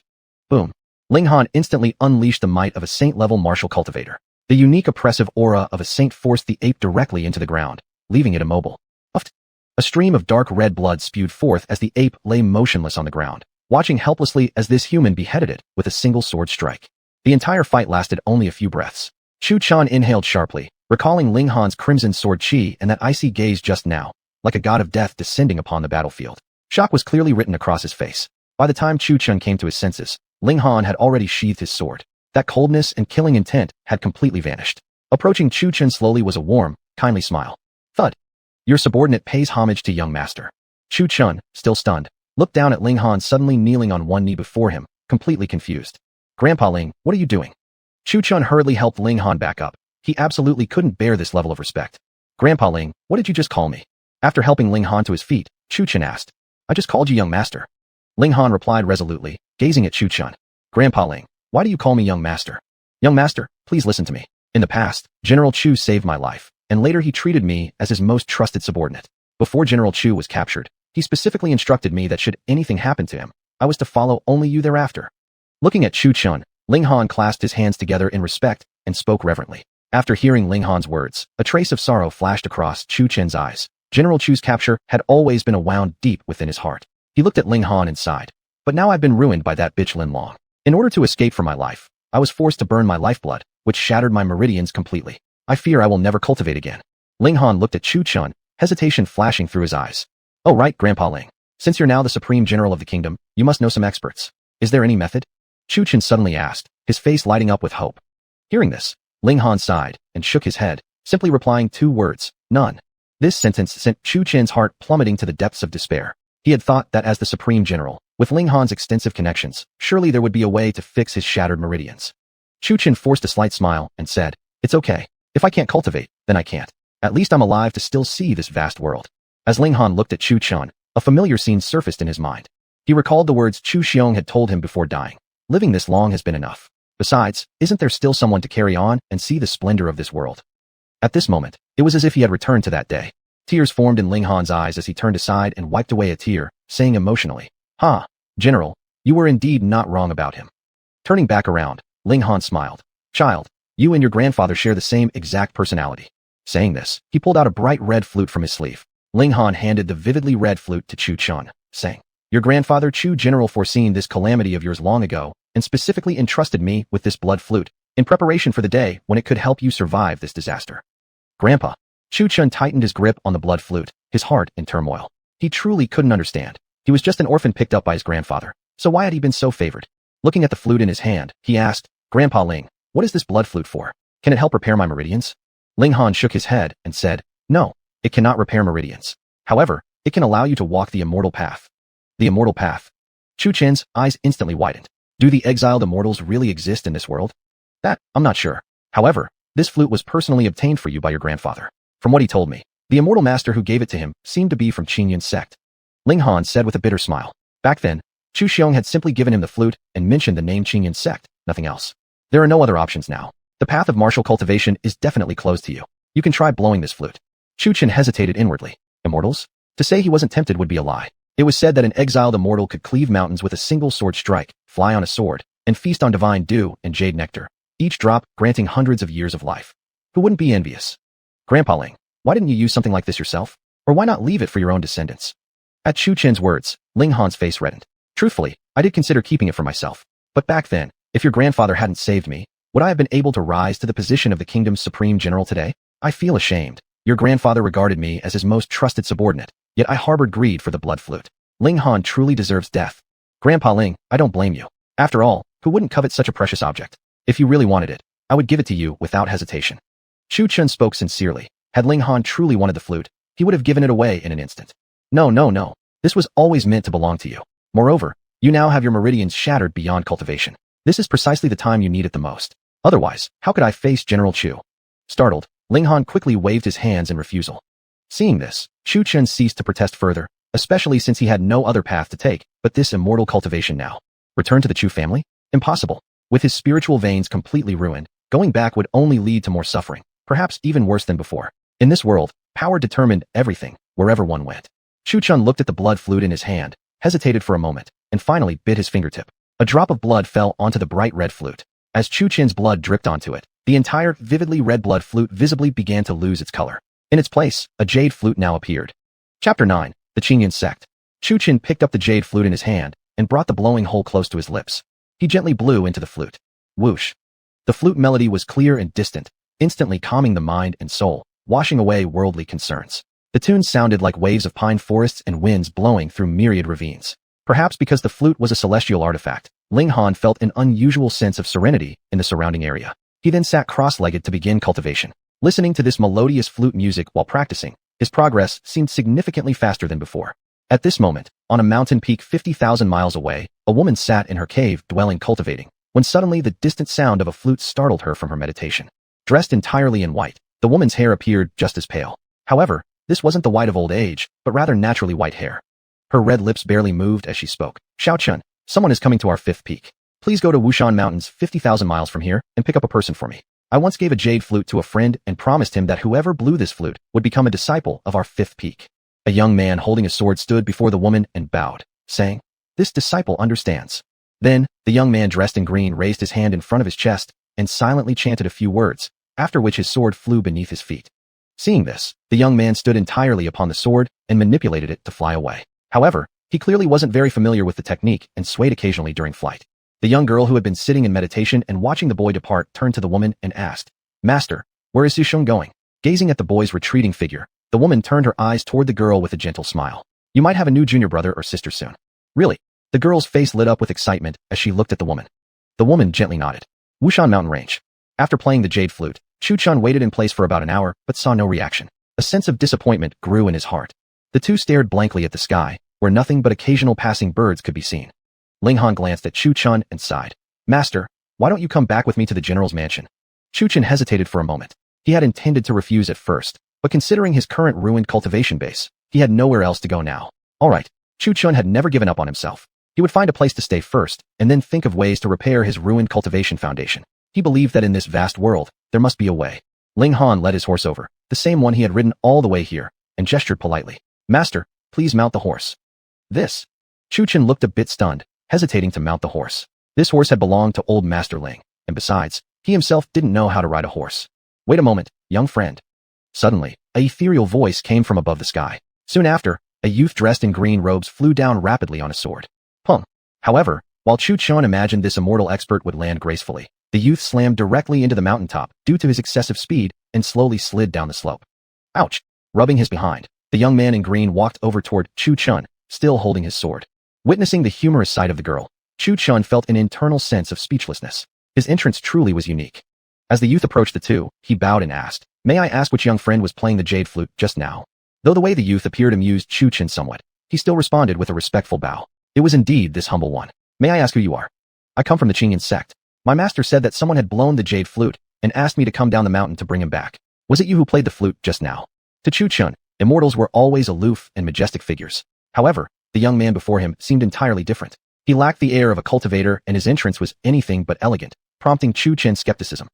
Boom. Ling Han instantly unleashed the might of a saint-level martial cultivator. The unique oppressive aura of a saint forced the ape directly into the ground, leaving it immobile. Uft. A stream of dark red blood spewed forth as the ape lay motionless on the ground, watching helplessly as this human beheaded it with a single sword strike. The entire fight lasted only a few breaths. Chu Chun inhaled sharply, recalling Ling Han's crimson sword chi and that icy gaze just now, like a god of death descending upon the battlefield. Shock was clearly written across his face. By the time Chu Chun came to his senses, Ling Han had already sheathed his sword. That coldness and killing intent had completely vanished. Approaching Chu Chun slowly was a warm, kindly smile. Thud. Your subordinate pays homage to young master. Chu Chun, still stunned, looked down at Ling Han suddenly kneeling on one knee before him, completely confused. Grandpa Ling, what are you doing? Chu Chun hurriedly helped Ling Han back up. He absolutely couldn't bear this level of respect. Grandpa Ling, what did you just call me? After helping Ling Han to his feet, Chu Chun asked. I just called you young master. Ling Han replied resolutely, gazing at Chu Chun. Grandpa Ling, why do you call me young master? Young master, please listen to me. In the past, General Chu saved my life, and later he treated me as his most trusted subordinate. Before General Chu was captured, he specifically instructed me that should anything happen to him, I was to follow only you thereafter. Looking at Chu Chun, Ling Han clasped his hands together in respect and spoke reverently. After hearing Ling Han's words, a trace of sorrow flashed across Chu Chun's eyes. General Chu's capture had always been a wound deep within his heart. He looked at Ling Han and sighed. But now I've been ruined by that bitch Lin Long. In order to escape from my life, I was forced to burn my lifeblood, which shattered my meridians completely. I fear I will never cultivate again. Ling Han looked at Chu Chun, hesitation flashing through his eyes. Oh right, Grandpa Ling. Since you're now the supreme general of the kingdom, you must know some experts. Is there any method? Chu Chun suddenly asked, his face lighting up with hope. Hearing this, Ling Han sighed and shook his head, simply replying 2 words, none. This sentence sent Chu Chun's heart plummeting to the depths of despair. He had thought that as the supreme general, with Ling Han's extensive connections, surely there would be a way to fix his shattered meridians. Chu Chun forced a slight smile and said, It's okay. If I can't cultivate, then I can't. At least I'm alive to still see this vast world. As Ling Han looked at Chu Chun, a familiar scene surfaced in his mind. He recalled the words Chu Xiong had told him before dying. Living this long has been enough. Besides, isn't there still someone to carry on and see the splendor of this world? At this moment, it was as if he had returned to that day. Tears formed in Ling Han's eyes as he turned aside and wiped away a tear, saying emotionally, General, you were indeed not wrong about him. Turning back around, Ling Han smiled. Child, you and your grandfather share the same exact personality. Saying this, he pulled out a bright red flute from his sleeve. Ling Han handed the vividly red flute to Chu Chun, saying, Your grandfather Chu General foreseen this calamity of yours long ago, and specifically entrusted me with this blood flute, in preparation for the day when it could help you survive this disaster. Grandpa. Chu Chun tightened his grip on the blood flute, his heart in turmoil. He truly couldn't understand. He was just an orphan picked up by his grandfather, so why had he been so favored? Looking at the flute in his hand, he asked, Grandpa Ling, what is this blood flute for? Can it help repair my meridians? Ling Han shook his head and said, No, it cannot repair meridians. However, it can allow you to walk the immortal path. The immortal path. Chu Chun's eyes instantly widened. Do the exiled immortals really exist in this world? That, I'm not sure. However, this flute was personally obtained for you by your grandfather. From what he told me, the immortal master who gave it to him seemed to be from Qingyun's sect. Ling Han said with a bitter smile. Back then, Chu Xiong had simply given him the flute and mentioned the name Qingyun's sect, nothing else. There are no other options now. The path of martial cultivation is definitely closed to you. You can try blowing this flute. Chu Chun hesitated inwardly. Immortals? To say he wasn't tempted would be a lie. It was said that an exiled immortal could cleave mountains with a single sword strike, fly on a sword, and feast on divine dew and jade nectar, each drop granting hundreds of years of life. Who wouldn't be envious? Grandpa Ling, why didn't you use something like this yourself? Or why not leave it for your own descendants? At Chu Chen's words, Ling Han's face reddened. Truthfully, I did consider keeping it for myself. But back then, if your grandfather hadn't saved me, would I have been able to rise to the position of the kingdom's supreme general today? I feel ashamed. Your grandfather regarded me as his most trusted subordinate, yet I harbored greed for the blood flute. Ling Han truly deserves death. Grandpa Ling, I don't blame you. After all, who wouldn't covet such a precious object? If you really wanted it, I would give it to you without hesitation. Chu Chen spoke sincerely. Had Ling Han truly wanted the flute, he would have given it away in an instant. No, no, no. This was always meant to belong to you. Moreover, you now have your meridians shattered beyond cultivation. This is precisely the time you need it the most. Otherwise, how could I face General Chu? Startled, Ling Han quickly waved his hands in refusal. Seeing this, Chu Chen ceased to protest further, especially since he had no other path to take but this immortal cultivation now. Return to the Chu family? Impossible. With his spiritual veins completely ruined, going back would only lead to more suffering, perhaps even worse than before. In this world, power determined everything, wherever one went. Chu Chen looked at the blood flute in his hand, hesitated for a moment, and finally bit his fingertip. A drop of blood fell onto the bright red flute. As Chu Chen's blood dripped onto it, the entire vividly red blood flute visibly began to lose its color. In its place, a jade flute now appeared. Chapter 9. The Qingyan Sect. Chu Chen picked up the jade flute in his hand and brought the blowing hole close to his lips. He gently blew into the flute. Whoosh. The flute melody was clear and distant, instantly calming the mind and soul, washing away worldly concerns. The tune sounded like waves of pine forests and winds blowing through myriad ravines. Perhaps because the flute was a celestial artifact, Ling Han felt an unusual sense of serenity in the surrounding area. He then sat cross-legged to begin cultivation. Listening to this melodious flute music while practicing, his progress seemed significantly faster than before. At this moment, on a mountain peak 50,000 miles away, a woman sat in her cave dwelling cultivating, when suddenly the distant sound of a flute startled her from her meditation. Dressed entirely in white, the woman's hair appeared just as pale. However, this wasn't the white of old age, but rather naturally white hair. Her red lips barely moved as she spoke. Xiao Chun, someone is coming to our 5th peak. Please go to Wushan Mountains 50,000 miles from here and pick up a person for me. I once gave a jade flute to a friend and promised him that whoever blew this flute would become a disciple of our 5th peak. A young man holding a sword stood before the woman and bowed, saying, "This disciple understands." Then, the young man dressed in green raised his hand in front of his chest and silently chanted a few words, after which his sword flew beneath his feet. Seeing this, the young man stood entirely upon the sword and manipulated it to fly away. However, he clearly wasn't very familiar with the technique and swayed occasionally during flight. The young girl who had been sitting in meditation and watching the boy depart turned to the woman and asked, "Master, where is Susheng going?" Gazing at the boy's retreating figure, the woman turned her eyes toward the girl with a gentle smile. "You might have a new junior brother or sister soon." "Really?" The girl's face lit up with excitement as she looked at the woman. The woman gently nodded. Wushan Mountain Range. After playing the jade flute, Chu Chun waited in place for about an hour but saw no reaction. A sense of disappointment grew in his heart. The two stared blankly at the sky, where nothing but occasional passing birds could be seen. Ling Han glanced at Chu Chun and sighed. "Master, why don't you come back with me to the general's mansion?" Chu Chun hesitated for a moment. He had intended to refuse at first, but considering his current ruined cultivation base, he had nowhere else to go now. All right, Chu Chun had never given up on himself. He would find a place to stay first, and then think of ways to repair his ruined cultivation foundation. He believed that in this vast world, there must be a way. Ling Han led his horse over, the same one he had ridden all the way here, and gestured politely. "Master, please mount the horse." This. Chu Chun looked a bit stunned, hesitating to mount the horse. This horse had belonged to old Master Ling, and besides, he himself didn't know how to ride a horse. "Wait a moment, young friend." Suddenly, a ethereal voice came from above the sky. Soon after, a youth dressed in green robes flew down rapidly on a sword. Pung. However, while Chu Chun imagined this immortal expert would land gracefully, the youth slammed directly into the mountaintop due to his excessive speed and slowly slid down the slope. Ouch! Rubbing his behind, the young man in green walked over toward Chu Chun, still holding his sword. Witnessing the humorous side of the girl, Chu Chun felt an internal sense of speechlessness. His entrance truly was unique. As the youth approached the two, he bowed and asked, "May I ask which young friend was playing the jade flute just now?" Though the way the youth appeared amused Chu Chun somewhat, he still responded with a respectful bow. It was indeed this humble one. "May I ask who you are?" "I come from the Qingyan sect. My master said that someone had blown the jade flute and asked me to come down the mountain to bring him back. Was it you who played the flute just now?" To Chu Chun, immortals were always aloof and majestic figures. However, the young man before him seemed entirely different. He lacked the air of a cultivator and his entrance was anything but elegant, prompting Chu Chun's skepticism.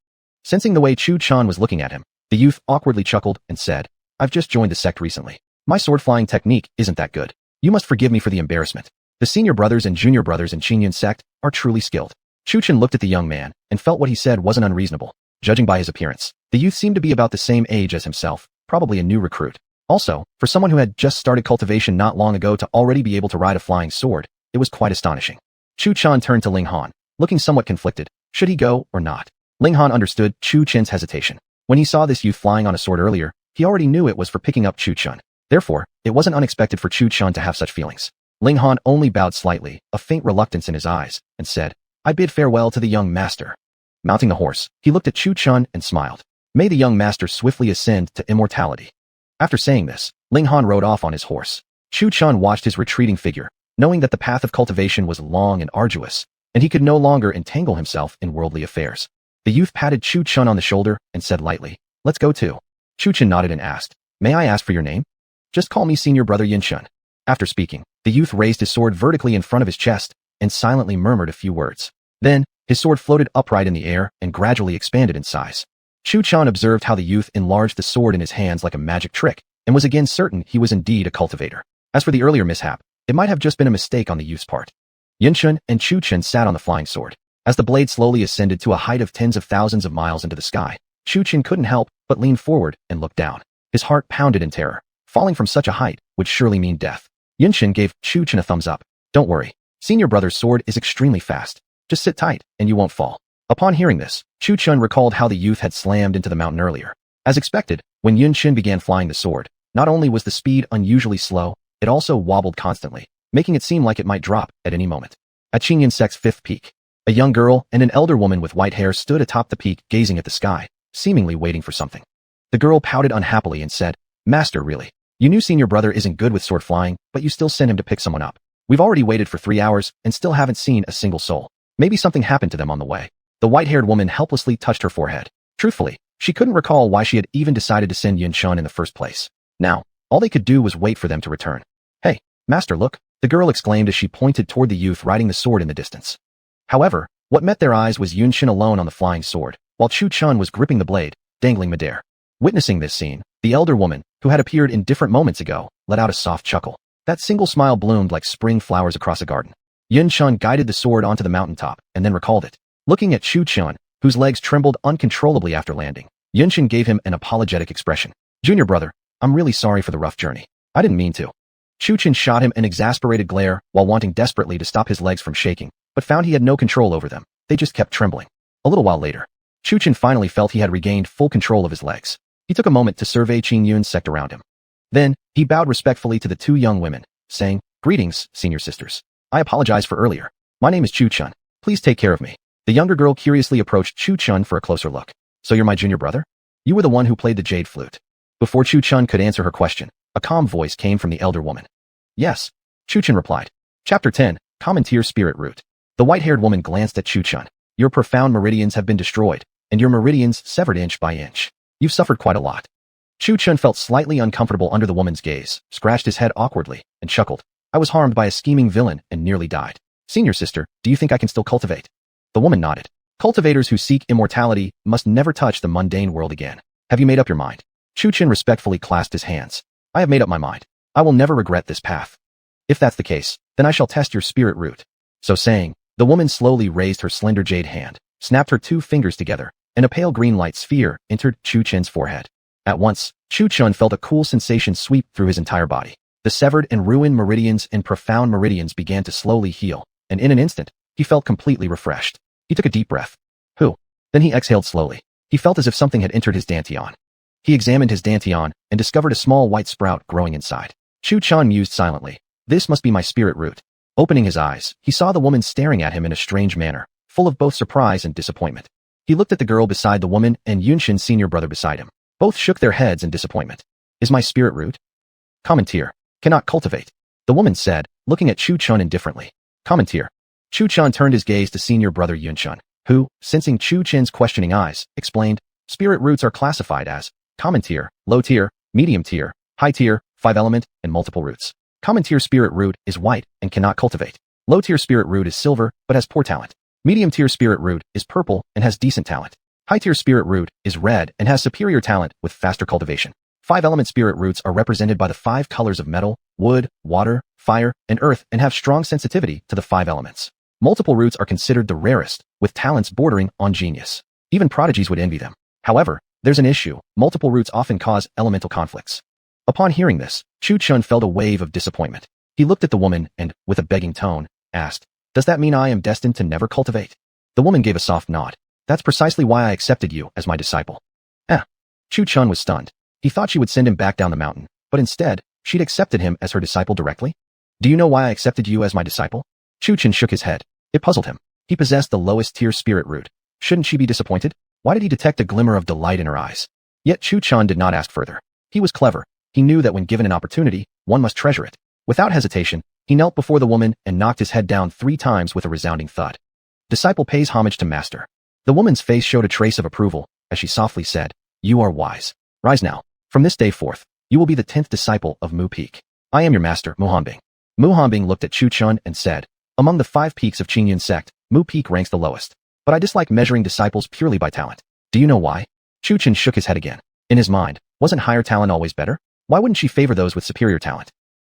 Sensing the way Chu Chun was looking at him, the youth awkwardly chuckled and said, "I've just joined the sect recently. My sword-flying technique isn't that good. You must forgive me for the embarrassment. The senior brothers and junior brothers in Qingyan sect are truly skilled." Chu Chun looked at the young man and felt what he said wasn't unreasonable. Judging by his appearance, the youth seemed to be about the same age as himself, probably a new recruit. Also, for someone who had just started cultivation not long ago to already be able to ride a flying sword, it was quite astonishing. Chu Chan turned to Ling Han, looking somewhat conflicted. Should he go or not? Ling Han understood Chu Chen's hesitation. When he saw this youth flying on a sword earlier, he already knew it was for picking up Chu Chan. Therefore, it wasn't unexpected for Chu Chan to have such feelings. Ling Han only bowed slightly, a faint reluctance in his eyes, and said, I bid farewell to the young master. Mounting the horse, he looked at Chu Chan and smiled. May the young master swiftly ascend to immortality. After saying this, Ling Han rode off on his horse. Chu Chan watched his retreating figure, knowing that the path of cultivation was long and arduous, and he could no longer entangle himself in worldly affairs. The youth patted Chu Chan on the shoulder and said lightly, let's go too. Chu Chan nodded and asked, may I ask for your name? Just call me Senior Brother Yin Chun. After speaking, the youth raised his sword vertically in front of his chest and silently murmured a few words. Then, his sword floated upright in the air and gradually expanded in size. Chu Chan observed how the youth enlarged the sword in his hands like a magic trick and was again certain he was indeed a cultivator. As for the earlier mishap, it might have just been a mistake on the youth's part. Yin Chun and Chu Chan sat on the flying sword. As the blade slowly ascended to a height of tens of thousands of miles into the sky, Chu Chan couldn't help but lean forward and look down. His heart pounded in terror. Falling from such a height would surely mean death. Yin Chun gave Chu Chan a thumbs up. Don't worry. Senior Brother's sword is extremely fast. Just sit tight, and you won't fall. Upon hearing this, Chu Chan recalled how the youth had slammed into the mountain earlier. As expected, when Yin Chun began flying the sword, not only was the speed unusually slow, it also wobbled constantly, making it seem like it might drop at any moment. At Qing Yin Sec's fifth peak, a young girl and an elder woman with white hair stood atop the peak gazing at the sky, seemingly waiting for something. The girl pouted unhappily and said, Master, really? You knew Senior Brother isn't good with sword flying, but you still sent him to pick someone up. We've already waited for 3 hours and still haven't seen a single soul. Maybe something happened to them on the way. The white-haired woman helplessly touched her forehead. Truthfully, she couldn't recall why she had even decided to send Yin Chun in the first place. Now, all they could do was wait for them to return. Hey, Master, look, the girl exclaimed as she pointed toward the youth riding the sword in the distance. However, what met their eyes was Yin Chun alone on the flying sword, while Chu Chan was gripping the blade, dangling midair. Witnessing this scene, the elder woman, who had appeared in different moments ago, let out a soft chuckle. That single smile bloomed like spring flowers across a garden. Yin Chun guided the sword onto the mountaintop and then recalled it. Looking at Chu Chan, whose legs trembled uncontrollably after landing, Yin Chun gave him an apologetic expression. Junior Brother, I'm really sorry for the rough journey. I didn't mean to. Chu Chan shot him an exasperated glare while wanting desperately to stop his legs from shaking, but found he had no control over them. They just kept trembling. A little while later, Chu Chan finally felt he had regained full control of his legs. He took a moment to survey Qing Yun's sect around him. Then, he bowed respectfully to the two young women, saying, Greetings, senior sisters. I apologize for earlier. My name is Chu Chan. Please take care of me. The younger girl curiously approached Chu Chan for a closer look. So you're my junior brother? You were the one who played the jade flute. Before Chu Chan could answer her question, a calm voice came from the elder woman. Yes, Chu Chan replied. Chapter 10, Commandeer Spirit Root. The white-haired woman glanced at Chu Chan. Your profound meridians have been destroyed, and your meridians severed inch by inch. You've suffered quite a lot. Chu Chan felt slightly uncomfortable under the woman's gaze, scratched his head awkwardly, and chuckled. I was harmed by a scheming villain and nearly died. Senior sister, do you think I can still cultivate? The woman nodded. Cultivators who seek immortality must never touch the mundane world again. Have you made up your mind? Chu Chan respectfully clasped his hands. I have made up my mind. I will never regret this path. If that's the case, then I shall test your spirit root. So saying, the woman slowly raised her slender jade hand, snapped her two fingers together, and a pale green light sphere entered Chu Chan's forehead. At once, Chu Chan felt a cool sensation sweep through his entire body. The severed and ruined meridians and profound meridians began to slowly heal, and in an instant, he felt completely refreshed. He took a deep breath. Then he exhaled slowly. He felt as if something had entered his dantian. He examined his dantian and discovered a small white sprout growing inside. Chu Chan mused silently. This must be my spirit root. Opening his eyes, he saw the woman staring at him in a strange manner, full of both surprise and disappointment. He looked at the girl beside the woman and Yun Shin's senior brother beside him. Both shook their heads in disappointment. Is my spirit root? Commandeer. Cannot cultivate. The woman said, looking at Chu Chan indifferently. Commandeer. Chu Chan turned his gaze to senior brother Yun Shin, who, sensing Chu Chen's questioning eyes, explained, spirit roots are classified as common tier, low tier, medium tier, high tier, 5-element, and multiple roots. Common tier spirit root is white and cannot cultivate. Low tier spirit root is silver but has poor talent. Medium tier spirit root is purple and has decent talent. High tier spirit root is red and has superior talent with faster cultivation. 5-element spirit roots are represented by the 5 colors of metal, wood, water, fire, and earth and have strong sensitivity to the 5 elements. Multiple roots are considered the rarest, with talents bordering on genius. Even prodigies would envy them. However, there's an issue. Multiple roots often cause elemental conflicts. Upon hearing this, Chu Chun felt a wave of disappointment. He looked at the woman and, with a begging tone, asked, "Does that mean I am destined to never cultivate?" The woman gave a soft nod. "That's precisely why I accepted you as my disciple." Chu Chun was stunned. He thought she would send him back down the mountain, but instead, she'd accepted him as her disciple directly. "Do you know why I accepted you as my disciple?" Chu Chun shook his head. It puzzled him. He possessed the lowest tier spirit root. Shouldn't she be disappointed? Why did he detect a glimmer of delight in her eyes? Yet Chu Chun did not ask further. He was clever. He knew that when given an opportunity, one must treasure it. Without hesitation, he knelt before the woman and knocked his head down 3 times with a resounding thud. Disciple pays homage to master. The woman's face showed a trace of approval, as she softly said, "You are wise. Rise now. From this day forth, you will be the 10th disciple of Mu Peak. I am your master, Muhanbing." Muhanbing looked at Chu Chun and said, "Among the 5 peaks of Qingyun sect, Mu Peak ranks the lowest. But I dislike measuring disciples purely by talent. Do you know why?" Chu Chun shook his head again. In his mind, wasn't higher talent always better? Why wouldn't she favor those with superior talent?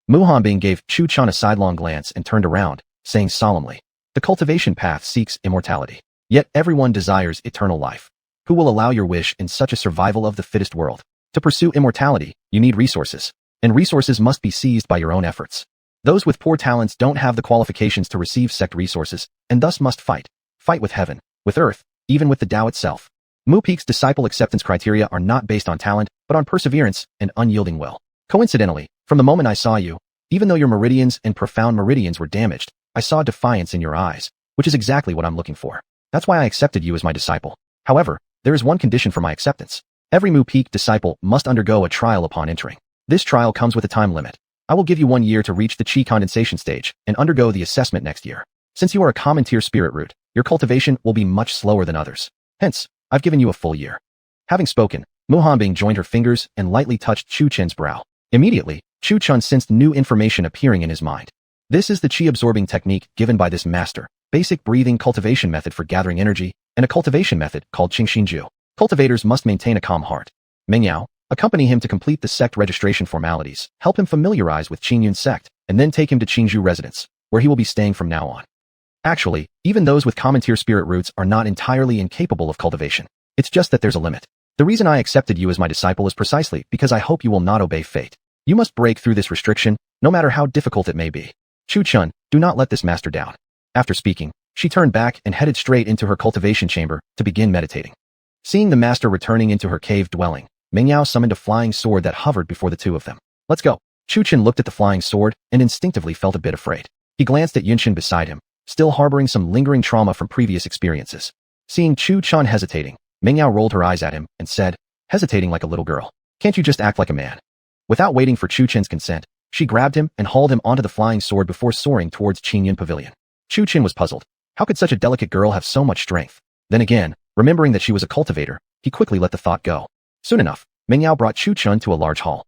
Muhanbing gave Chu Chun a sidelong glance and turned around, saying solemnly, "The cultivation path seeks immortality. Yet everyone desires eternal life. Who will allow your wish in such a survival of the fittest world? To pursue immortality, you need resources, and resources must be seized by your own efforts. Those with poor talents don't have the qualifications to receive sect resources, and thus must fight. Fight with heaven, with earth, even with the Tao itself. Mu Peak's disciple acceptance criteria are not based on talent, but on perseverance and unyielding will. Coincidentally, from the moment I saw you, even though your meridians and profound meridians were damaged, I saw defiance in your eyes, which is exactly what I'm looking for. That's why I accepted you as my disciple. However, there is one condition for my acceptance. Every Mu Peak disciple must undergo a trial upon entering. This trial comes with a time limit. I will give you 1 year to reach the Qi condensation stage and undergo the assessment next year. Since you are a common tier spirit root, your cultivation will be much slower than others. Hence, I've given you a full year." Having spoken, Muhanbing joined her fingers and lightly touched Chu Chun's brow. Immediately, Chu Chun sensed new information appearing in his mind. This is the Qi-absorbing technique given by this master, basic breathing cultivation method for gathering energy, and a cultivation method called Qingxinju. Cultivators must maintain a calm heart. Meng Yao, accompany him to complete the sect registration formalities, help him familiarize with Qingyun sect, and then take him to Qingzhou residence, where he will be staying from now on. Actually, even those with common tier spirit roots are not entirely incapable of cultivation. It's just that there's a limit. The reason I accepted you as my disciple is precisely because I hope you will not obey fate. You must break through this restriction, no matter how difficult it may be. Chu Chun, do not let this master down." After speaking, she turned back and headed straight into her cultivation chamber to begin meditating. Seeing the master returning into her cave dwelling, Meng Yao summoned a flying sword that hovered before the two of them. "Let's go." Chu Chun looked at the flying sword and instinctively felt a bit afraid. He glanced at Yunshin beside him, still harboring some lingering trauma from previous experiences. Seeing Chu Chun hesitating, Meng Yao rolled her eyes at him and said, hesitating like a little girl, "Can't you just act like a man?" Without waiting for Chu Chun's consent, she grabbed him and hauled him onto the flying sword before soaring towards Qingyun Pavilion. Chu Chun was puzzled. How could such a delicate girl have so much strength? Then again, remembering that she was a cultivator, he quickly let the thought go. Soon enough, Meng Yao brought Chu Chun to a large hall.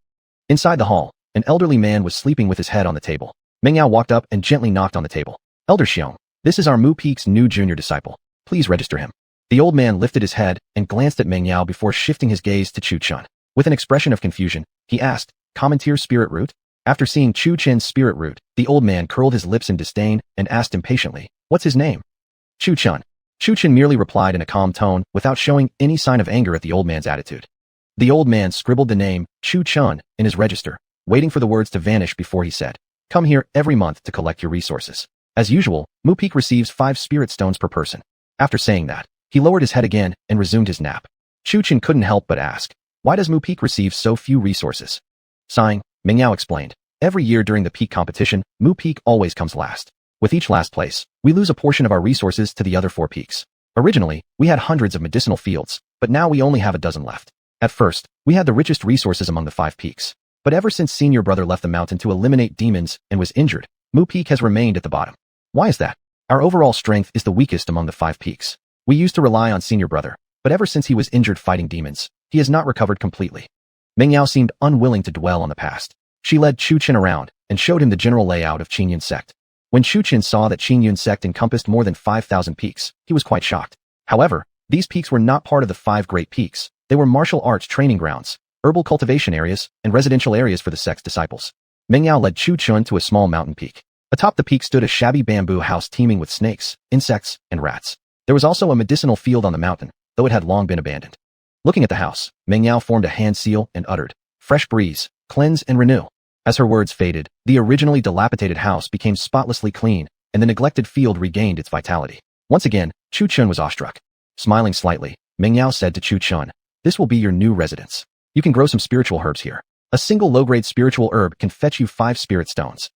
Inside the hall, an elderly man was sleeping with his head on the table. Meng Yao walked up and gently knocked on the table. "Elder Xiong, this is our Mu Peak's new junior disciple. Please register him." The old man lifted his head and glanced at Meng Yao before shifting his gaze to Chu Chun. With an expression of confusion, he asked, "Common tier spirit root?" After seeing Chu Chun's spirit root, the old man curled his lips in disdain and asked impatiently, "What's his name?" "Chu Chun." Chu Chun merely replied in a calm tone without showing any sign of anger at the old man's attitude. The old man scribbled the name, Chu Chun, in his register, waiting for the words to vanish before he said, "Come here every month to collect your resources. As usual, Mu Peak receives 5 spirit stones per person." After saying that, he lowered his head again and resumed his nap. Chu Chun couldn't help but ask, "Why does Mu Peak receive so few resources?" Sighing, Meng Yao explained, "Every year during the peak competition, Mu Peak always comes last. With each last place, we lose a portion of our resources to the other 4 peaks. Originally, we had hundreds of medicinal fields, but now we only have a dozen left. At first, we had the richest resources among the 5 peaks. But ever since Senior Brother left the mountain to eliminate demons and was injured, Mu Peak has remained at the bottom. Why is that? Our overall strength is the weakest among the 5 peaks. We used to rely on Senior Brother, but ever since he was injured fighting demons, he has not recovered completely." Meng Yao seemed unwilling to dwell on the past. She led Chu Chun around and showed him the general layout of Qingyun sect. When Chu Chun saw that Qingyun sect encompassed more than 5,000 peaks, he was quite shocked. However, these peaks were not part of the 5 great peaks. They were martial arts training grounds, herbal cultivation areas, and residential areas for the sect's disciples. Meng Yao led Chu Chun to a small mountain peak. Atop the peak stood a shabby bamboo house teeming with snakes, insects, and rats. There was also a medicinal field on the mountain, though it had long been abandoned. Looking at the house, Meng Yao formed a hand seal and uttered, "Fresh breeze, cleanse and renew." As her words faded, the originally dilapidated house became spotlessly clean, and the neglected field regained its vitality. Once again, Chu Chun was awestruck. Smiling slightly, Meng Yao said to Chu Chun, "This will be your new residence. You can grow some spiritual herbs here. A single low-grade spiritual herb can fetch you 5 spirit stones."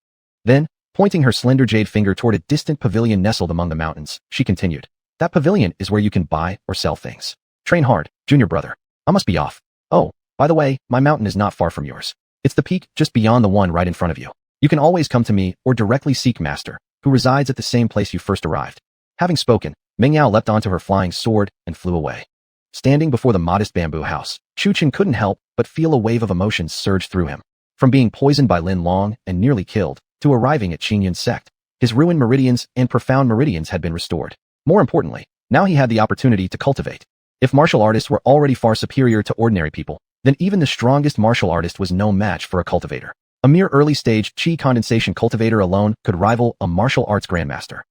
Then, pointing her slender jade finger toward a distant pavilion nestled among the mountains, she continued, "That pavilion is where you can buy or sell things. Train hard, junior brother. I must be off. Oh, by the way, my mountain is not far from yours. It's the peak just beyond the one right in front of you. You can always come to me or directly seek Master, who resides at the same place you first arrived." Having spoken, Meng Yao leapt onto her flying sword and flew away. Standing before the modest bamboo house, Chu Chun couldn't help but feel a wave of emotions surge through him. From being poisoned by Lin Long and nearly killed, to arriving at Qingyun's sect, his ruined meridians and profound meridians had been restored. More importantly, now he had the opportunity to cultivate. If martial artists were already far superior to ordinary people, then even the strongest martial artist was no match for a cultivator. A mere early-stage qi condensation cultivator alone could rival a martial arts grandmaster.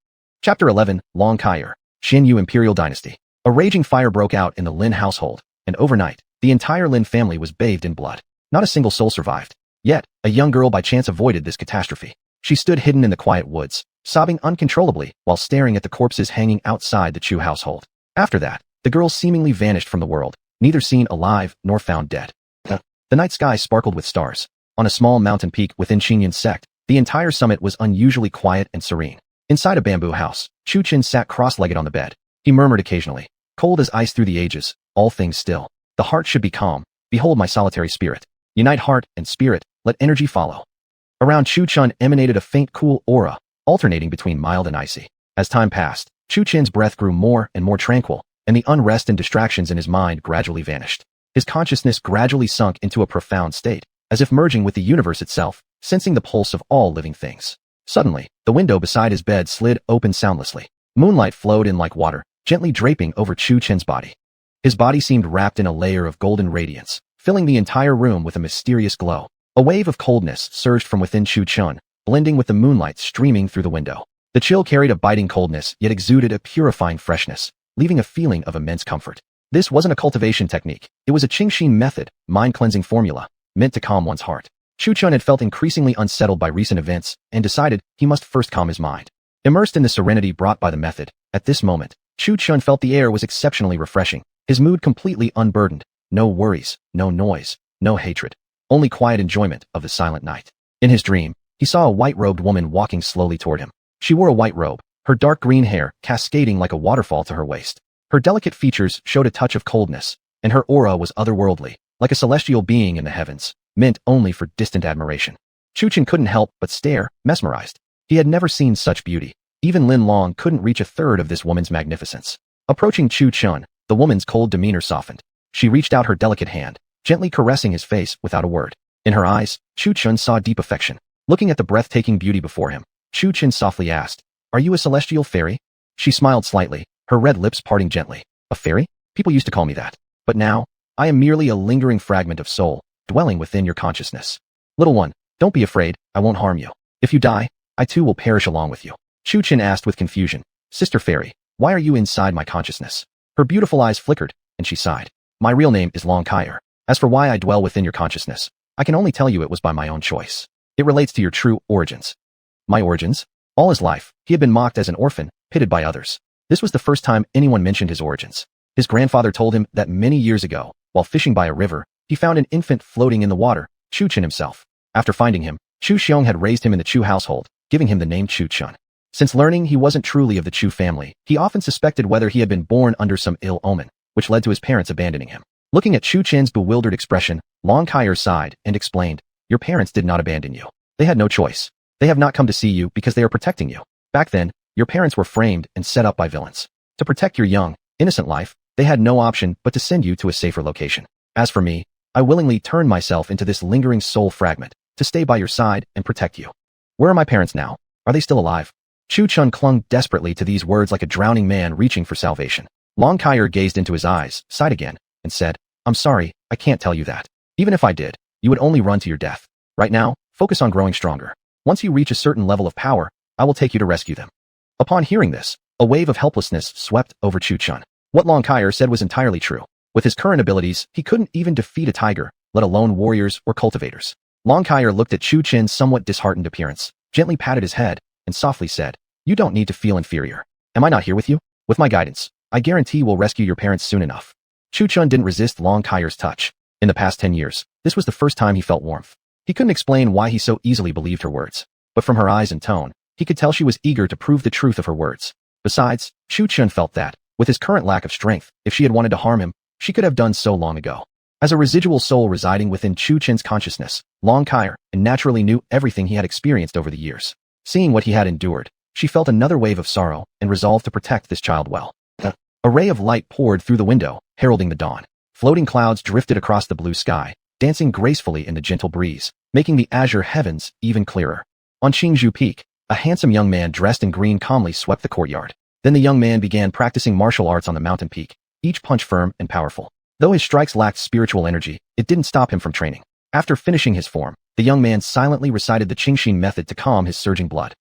Chapter 11, Long Kaier, Xinyu Imperial Dynasty. A raging fire broke out in the Lin household, and overnight, the entire Lin family was bathed in blood. Not a single soul survived. Yet, a young girl by chance avoided this catastrophe. She stood hidden in the quiet woods, sobbing uncontrollably while staring at the corpses hanging outside the Chu household. After that, the girl seemingly vanished from the world, neither seen alive nor found dead. The night sky sparkled with stars. On a small mountain peak within Qingyun's sect, the entire summit was unusually quiet and serene. Inside a bamboo house, Chu Chun sat cross-legged on the bed. He murmured occasionally, "Cold as ice through the ages, all things still. The heart should be calm. Behold my solitary spirit. Unite heart and spirit, let energy follow." Around Chu Chun emanated a faint cool aura, alternating between mild and icy. As time passed, Chu Chun's breath grew more and more tranquil, and the unrest and distractions in his mind gradually vanished. His consciousness gradually sunk into a profound state, as if merging with the universe itself, sensing the pulse of all living things. Suddenly, the window beside his bed slid open soundlessly. Moonlight flowed in like water, gently draping over Chu Chun's body. His body seemed wrapped in a layer of golden radiance, filling the entire room with a mysterious glow. A wave of coldness surged from within Chu Chun, blending with the moonlight streaming through the window. The chill carried a biting coldness yet exuded a purifying freshness, leaving a feeling of immense comfort. This wasn't a cultivation technique, it was a Qingxin method, mind-cleansing formula, meant to calm one's heart. Chu Chun had felt increasingly unsettled by recent events and decided he must first calm his mind. Immersed in the serenity brought by the method, at this moment, Chu Chun felt the air was exceptionally refreshing, his mood completely unburdened. No worries, no noise, no hatred. Only quiet enjoyment of the silent night. In his dream, he saw a white-robed woman walking slowly toward him. She wore a white robe, her dark green hair cascading like a waterfall to her waist. Her delicate features showed a touch of coldness, and her aura was otherworldly, like a celestial being in the heavens, meant only for distant admiration. Chu Chun couldn't help but stare, mesmerized. He had never seen such beauty. Even Lin Long couldn't reach a third of this woman's magnificence. Approaching Chu Chun, the woman's cold demeanor softened. She reached out her delicate hand, gently caressing his face without a word. In her eyes, Chu Chun saw deep affection. Looking at the breathtaking beauty before him, Chu Chun softly asked, "Are you a celestial fairy?" She smiled slightly, her red lips parting gently. "A fairy? People used to call me that. But now, I am merely a lingering fragment of soul, dwelling within your consciousness. Little one, don't be afraid, I won't harm you. If you die, I too will perish along with you." Chu Chun asked with confusion, "Sister fairy, why are you inside my consciousness?" Her beautiful eyes flickered, and she sighed. "My real name is Long Kaier. As for why I dwell within your consciousness, I can only tell you it was by my own choice. It relates to your true origins." My origins? All his life, he had been mocked as an orphan, pitted by others. This was the first time anyone mentioned his origins. His grandfather told him that many years ago, while fishing by a river, he found an infant floating in the water, Chu Chun himself. After finding him, Chu Xiong had raised him in the Chu household, giving him the name Chu Chun. Since learning he wasn't truly of the Chu family, he often suspected whether he had been born under some ill omen, which led to his parents abandoning him. Looking at Chu Chun's bewildered expression, Long Kaier sighed and explained, "Your parents did not abandon you. They had no choice. They have not come to see you because they are protecting you. Back then, your parents were framed and set up by villains. To protect your young, innocent life, they had no option but to send you to a safer location. As for me, I willingly turned myself into this lingering soul fragment, to stay by your side and protect you. Where are my parents now? Are they still alive?" Chu Chun clung desperately to these words like a drowning man reaching for salvation. Long Kaier gazed into his eyes, sighed again, and said, "I'm sorry, I can't tell you that. Even if I did, you would only run to your death. Right now, focus on growing stronger. Once you reach a certain level of power, I will take you to rescue them." Upon hearing this, a wave of helplessness swept over Chu Chun. What Long Kaier said was entirely true. With his current abilities, he couldn't even defeat a tiger, let alone warriors or cultivators. Long Kaier looked at Chu Chen's somewhat disheartened appearance, gently patted his head, and softly said, "You don't need to feel inferior. Am I not here with you? With my guidance, I guarantee we'll rescue your parents soon enough." Chu Chen didn't resist Long Kaier's touch. In the past 10 years, this was the first time he felt warmth. He couldn't explain why he so easily believed her words, but from her eyes and tone, he could tell she was eager to prove the truth of her words. Besides, Chu Chen felt that, with his current lack of strength, if she had wanted to harm him, she could have done so long ago. As a residual soul residing within Chu Chen's consciousness, Long Kaier naturally knew everything he had experienced over the years. Seeing what he had endured, she felt another wave of sorrow and resolved to protect this child well. A ray of light poured through the window, heralding the dawn. Floating clouds drifted across the blue sky, dancing gracefully in the gentle breeze, making the azure heavens even clearer. On Qingzhou Peak, a handsome young man dressed in green calmly swept the courtyard. Then the young man began practicing martial arts on the mountain peak, each punch firm and powerful. Though his strikes lacked spiritual energy, it didn't stop him from training. After finishing his form, the young man silently recited the Qingxin method to calm his surging blood.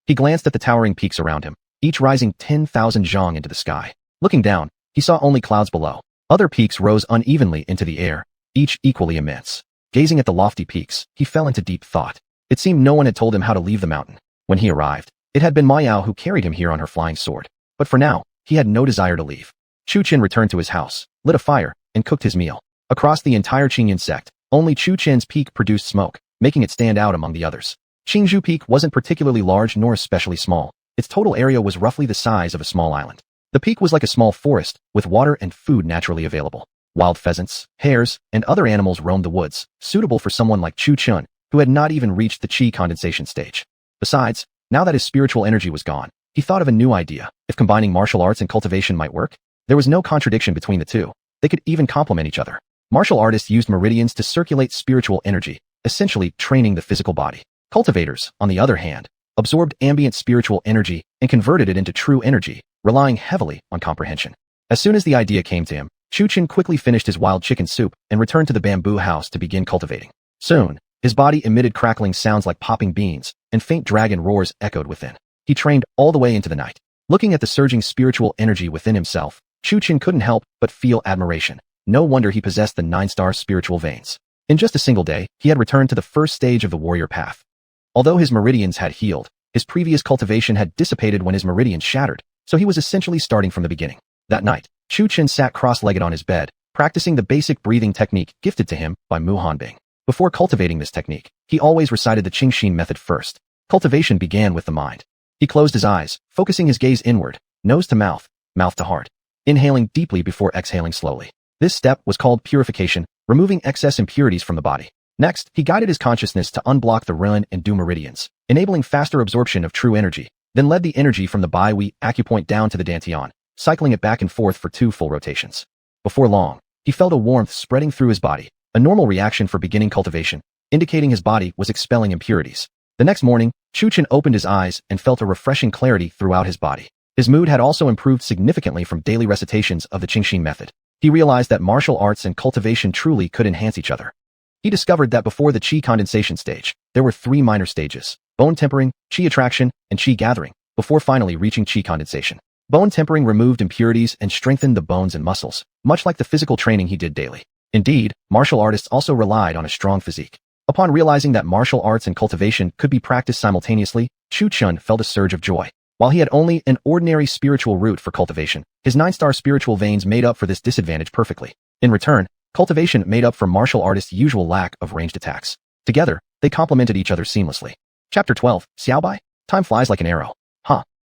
He glanced at the towering peaks around him, each rising 10,000 zhang into the sky. Looking down, he saw only clouds below. Other peaks rose unevenly into the air, each equally immense. Gazing at the lofty peaks, he fell into deep thought. It seemed no one had told him how to leave the mountain. When he arrived, it had been Ma Yao who carried him here on her flying sword. But for now, he had no desire to leave. Chu Chen returned to his house, lit a fire, and cooked his meal. Across the entire Qingyan sect, only Chu Chen's peak produced smoke, making it stand out among the others. Qingzhou Peak wasn't particularly large nor especially small. Its total area was roughly the size of a small island. The peak was like a small forest, with water and food naturally available. Wild pheasants, hares, and other animals roamed the woods, suitable for someone like Chu Chen, who had not even reached the qi condensation stage. Besides, now that his spiritual energy was gone, he thought of a new idea. If combining martial arts and cultivation might work, there was no contradiction between the two. They could even complement each other. Martial artists used meridians to circulate spiritual energy, essentially training the physical body. Cultivators, on the other hand, absorbed ambient spiritual energy and converted it into true energy, relying heavily on comprehension. As soon as the idea came to him, Chu Chen quickly finished his wild chicken soup and returned to the bamboo house to begin cultivating. Soon, his body emitted crackling sounds like popping beans, and faint dragon roars echoed within. He trained all the way into the night. Looking at the surging spiritual energy within himself, Chu Chen couldn't help but feel admiration. No wonder he possessed the 9-star spiritual veins. In just a single day, he had returned to the first stage of the warrior path. Although his meridians had healed, his previous cultivation had dissipated when his meridians shattered, so he was essentially starting from the beginning. That night, Chu Chen sat cross-legged on his bed, practicing the basic breathing technique gifted to him by Mu Hanbing. Before cultivating this technique, he always recited the Qingxin method first. Cultivation began with the mind. He closed his eyes, focusing his gaze inward, nose to mouth, mouth to heart, inhaling deeply before exhaling slowly. This step was called purification, removing excess impurities from the body. Next, he guided his consciousness to unblock the Ren and Du meridians, enabling faster absorption of true energy, then led the energy from the Bai Wei acupoint down to the Dantian, cycling it back and forth for 2 full rotations. Before long, he felt a warmth spreading through his body, a normal reaction for beginning cultivation, indicating his body was expelling impurities. The next morning, Chu Chen opened his eyes and felt a refreshing clarity throughout his body. His mood had also improved significantly from daily recitations of the Qingxin method. He realized that martial arts and cultivation truly could enhance each other. He discovered that before the qi condensation stage, there were 3 minor stages: bone tempering, qi attraction, and qi gathering, before finally reaching qi condensation. Bone tempering removed impurities and strengthened the bones and muscles, much like the physical training he did daily. Indeed, martial artists also relied on a strong physique. Upon realizing that martial arts and cultivation could be practiced simultaneously, Chu Chen felt a surge of joy. While he had only an ordinary spiritual root for cultivation, his 9-star spiritual veins made up for this disadvantage perfectly. In return, cultivation made up for martial artists' usual lack of ranged attacks. Together, they complemented each other seamlessly. Chapter 12, Xiaobai? Time flies like an arrow.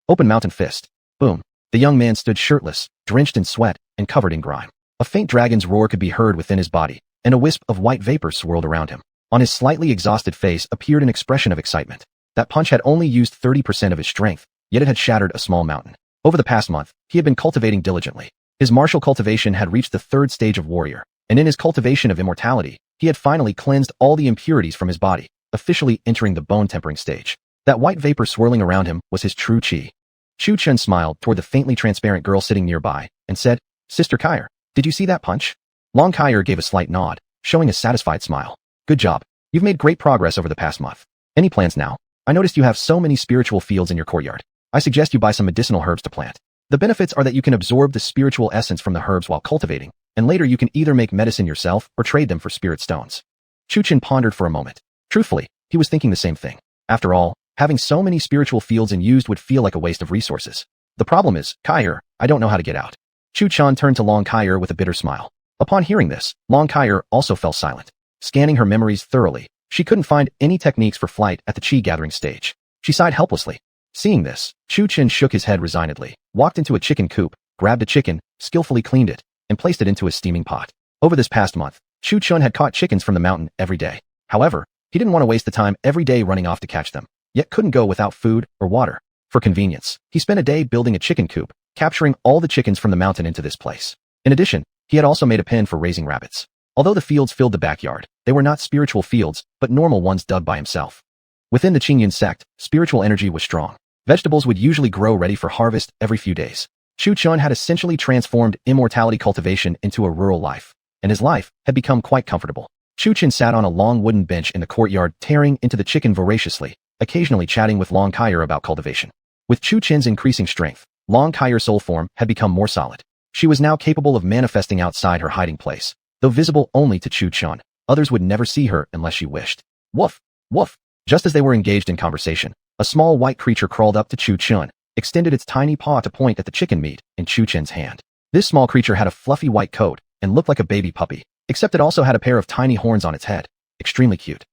Open mountain fist. Boom. The young man stood shirtless, drenched in sweat, and covered in grime. A faint dragon's roar could be heard within his body, and a wisp of white vapor swirled around him. On his slightly exhausted face appeared an expression of excitement. That punch had only used 30% of his strength, yet it had shattered a small mountain. Over the past month, he had been cultivating diligently. His martial cultivation had reached the 3rd stage of warrior, and in his cultivation of immortality, he had finally cleansed all the impurities from his body, officially entering the bone tempering stage. That white vapor swirling around him was his true qi. Chu Chen smiled toward the faintly transparent girl sitting nearby, and said, "Sister Kaier, did you see that punch?" Long Kaier gave a slight nod, showing a satisfied smile. "Good job. You've made great progress over the past month. Any plans now? I noticed you have so many spiritual fields in your courtyard. I suggest you buy some medicinal herbs to plant. The benefits are that you can absorb the spiritual essence from the herbs while cultivating, and later you can either make medicine yourself or trade them for spirit stones. Chuchin pondered for a moment. Truthfully, he was thinking the same thing. After all, having so many spiritual fields unused would feel like a waste of resources. The problem is, Kaier, I don't know how to get out. Chuchan turned to Long Kaier with a bitter smile. Upon hearing this, Long Kaier also fell silent. Scanning her memories thoroughly, she couldn't find any techniques for flight at the chi gathering stage. She sighed helplessly. Seeing this, Chuchin shook his head resignedly, walked into a chicken coop, grabbed a chicken, skillfully cleaned it, and placed it into a steaming pot. Over this past month, Chuchin had caught chickens from the mountain every day. However, he didn't want to waste the time every day running off to catch them, yet couldn't go without food or water. For convenience, he spent a day building a chicken coop, capturing all the chickens from the mountain into this place. In addition, he had also made a pen for raising rabbits. Although the fields filled the backyard, they were not spiritual fields, but normal ones dug by himself. Within the Qingyun sect, spiritual energy was strong. Vegetables would usually grow ready for harvest every few days. Chuchin had essentially transformed immortality cultivation into a rural life, and his life had become quite comfortable. Chuchin sat on a long wooden bench in the courtyard, tearing into the chicken voraciously, occasionally chatting with Long Kaier about cultivation. With Chuchin's increasing strength, Long Kaier's soul form had become more solid. She was now capable of manifesting outside her hiding place. Though visible only to Chuchin, others would never see her unless she wished. Woof! Woof! Just as they were engaged in conversation, a small white creature crawled up to Chuchin, extended its tiny paw to point at the chicken meat in Chuchin's hand. This small creature had a fluffy white coat and looked like a baby puppy, except it also had a pair of tiny horns on its head. Extremely cute.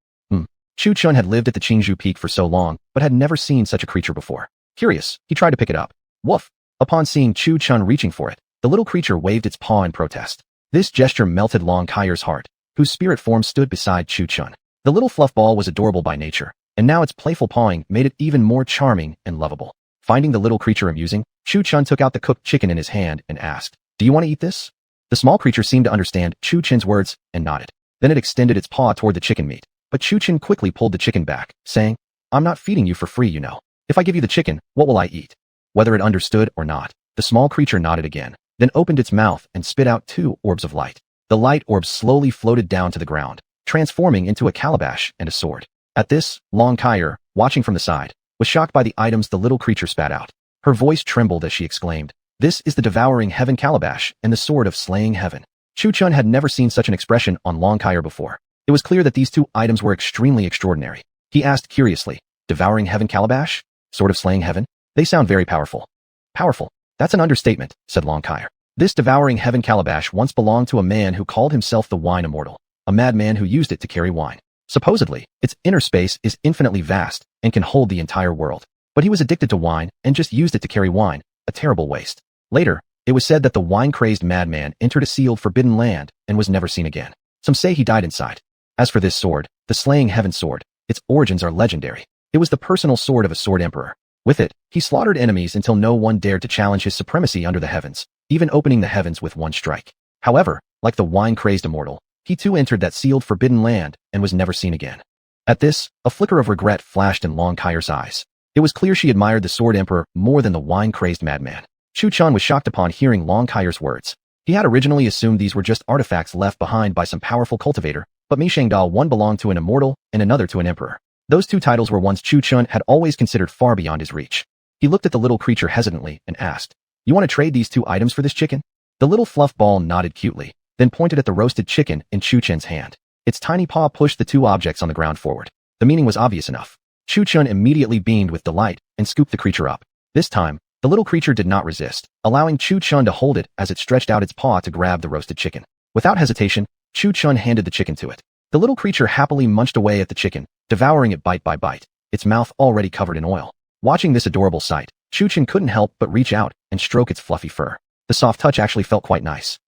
Chuchin had lived at the Qingzhou Peak for so long, but had never seen such a creature before. Curious, he tried to pick it up. Woof! Upon seeing Chuchin reaching for it, the little creature waved its paw in protest. This gesture melted Long Kaier's heart, whose spirit form stood beside Chuchin. The little fluff ball was adorable by nature, and now its playful pawing made it even more charming and lovable. Finding the little creature amusing, Chuchin took out the cooked chicken in his hand and asked, "Do you want to eat this?" The small creature seemed to understand Chuchin's words and nodded. Then it extended its paw toward the chicken meat, but Chuchin quickly pulled the chicken back, saying, "I'm not feeding you for free, you know. If I give you the chicken, what will I eat?" Whether it understood or not, the small creature nodded again, then opened its mouth and spit out 2 orbs of light. The light orbs slowly floated down to the ground, transforming into a calabash and a sword. At this, Long Kaier, watching from the side, was shocked by the items the little creature spat out. Her voice trembled as she exclaimed, "This is the devouring heaven calabash and the sword of slaying heaven." Chuchin had never seen such an expression on Long Kaier before. It was clear that these 2 items were extremely extraordinary. He asked curiously, "Devouring heaven calabash? Sword of slaying heaven? They sound very powerful." "Powerful? That's an understatement," said Long Kaier. "This devouring heaven calabash once belonged to a man who called himself the Wine Immortal, a madman who used it to carry wine. Supposedly, its inner space is infinitely vast and can hold the entire world. But he was addicted to wine and just used it to carry wine, a terrible waste. Later, it was said that the wine-crazed madman entered a sealed forbidden land and was never seen again. Some say he died inside. As for this sword, the Slaying Heaven sword, its origins are legendary. It was the personal sword of a sword emperor. With it, he slaughtered enemies until no one dared to challenge his supremacy under the heavens, even opening the heavens with one strike. However, like the wine-crazed immortal, he too entered that sealed forbidden land and was never seen again." At this, a flicker of regret flashed in Long Kaier's eyes. It was clear she admired the sword emperor more than the wine-crazed madman. Chuchin was shocked upon hearing Long Kaier's words. He had originally assumed these were just artifacts left behind by some powerful cultivator, but Mishengda one belonged to an immortal and another to an emperor. Those 2 titles were ones Chuchin had always considered far beyond his reach. He looked at the little creature hesitantly and asked, "You want to trade these 2 items for this chicken?" The little fluff ball nodded cutely, then pointed at the roasted chicken in Chuchin's hand. Its tiny paw pushed the 2 objects on the ground forward. The meaning was obvious enough. Chuchin immediately beamed with delight and scooped the creature up. This time, the little creature did not resist, allowing Chuchin to hold it as it stretched out its paw to grab the roasted chicken. Without hesitation, Chuchin handed the chicken to it. The little creature happily munched away at the chicken, devouring it bite by bite, its mouth already covered in oil. Watching this adorable sight, Chuchin couldn't help but reach out and stroke its fluffy fur. The soft touch actually felt quite nice.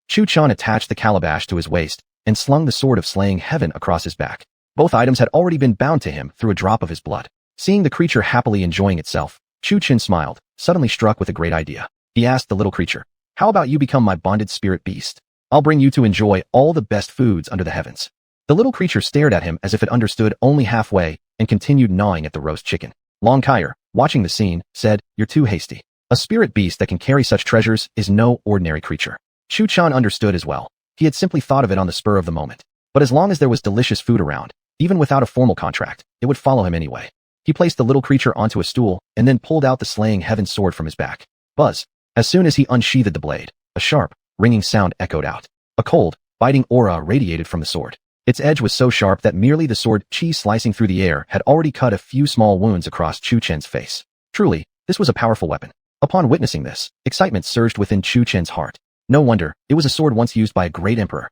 Chuchin attached the calabash to his waist and slung the sword of slaying heaven across his back. Both items had already been bound to him through a drop of his blood. Seeing the creature happily enjoying itself, Chuchin smiled, suddenly struck with a great idea. He asked the little creature, "How about you become my bonded spirit beast? I'll bring you to enjoy all the best foods under the heavens." The little creature stared at him as if it understood only halfway and continued gnawing at the roast chicken. Long Kaier, watching the scene, said, "You're too hasty. A spirit beast that can carry such treasures is no ordinary creature." Chuchin understood as well. He had simply thought of it on the spur of the moment. But as long as there was delicious food around, even without a formal contract, it would follow him anyway. He placed the little creature onto a stool and then pulled out the Slaying Heaven sword from his back. Buzz! As soon as he unsheathed the blade, a sharp, ringing sound echoed out. A cold, biting aura radiated from the sword. Its edge was so sharp that merely the sword chi slicing through the air had already cut a few small wounds across Chu Chen's face. Truly, this was a powerful weapon. Upon witnessing this, excitement surged within Chu Chen's heart. No wonder, it was a sword once used by a great emperor.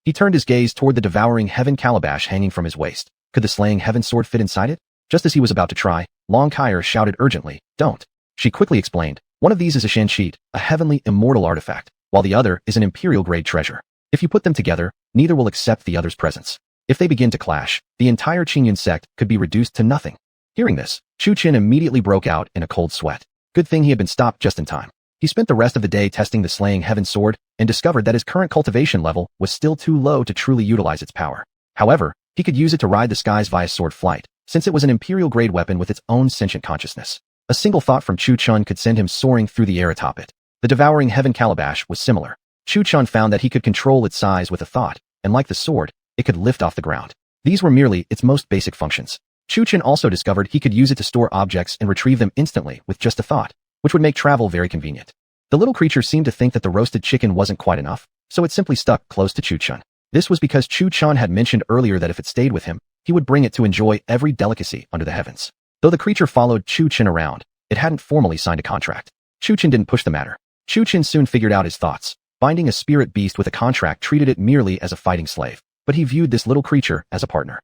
He turned his gaze toward the devouring heaven calabash hanging from his waist. Could the slaying heaven sword fit inside it? Just as he was about to try, Long Kair shouted urgently, "Don't." She quickly explained, "One of these is a shanshit, a heavenly immortal artifact, while the other is an imperial-grade treasure. If you put them together, neither will accept the other's presence. If they begin to clash, the entire Qingyun sect could be reduced to nothing." Hearing this, Chu Chen immediately broke out in a cold sweat. Good thing he had been stopped just in time. He spent the rest of the day testing the slaying heaven sword and discovered that his current cultivation level was still too low to truly utilize its power. However, he could use it to ride the skies via sword flight, since it was an imperial-grade weapon with its own sentient consciousness. A single thought from Chu Chun could send him soaring through the air atop it. The devouring heaven calabash was similar. Chu Chun found that he could control its size with a thought, and like the sword, it could lift off the ground. These were merely its most basic functions. Chu Chun also discovered he could use it to store objects and retrieve them instantly with just a thought, which would make travel very convenient. The little creature seemed to think that the roasted chicken wasn't quite enough, so it simply stuck close to Chu Chun. This was because Chu Chun had mentioned earlier that if it stayed with him, he would bring it to enjoy every delicacy under the heavens. Though the creature followed Chu Chun around, it hadn't formally signed a contract. Chu Chun didn't push the matter. Chu Chun soon figured out his thoughts. Binding a spirit beast with a contract treated it merely as a fighting slave, but he viewed this little creature as a partner.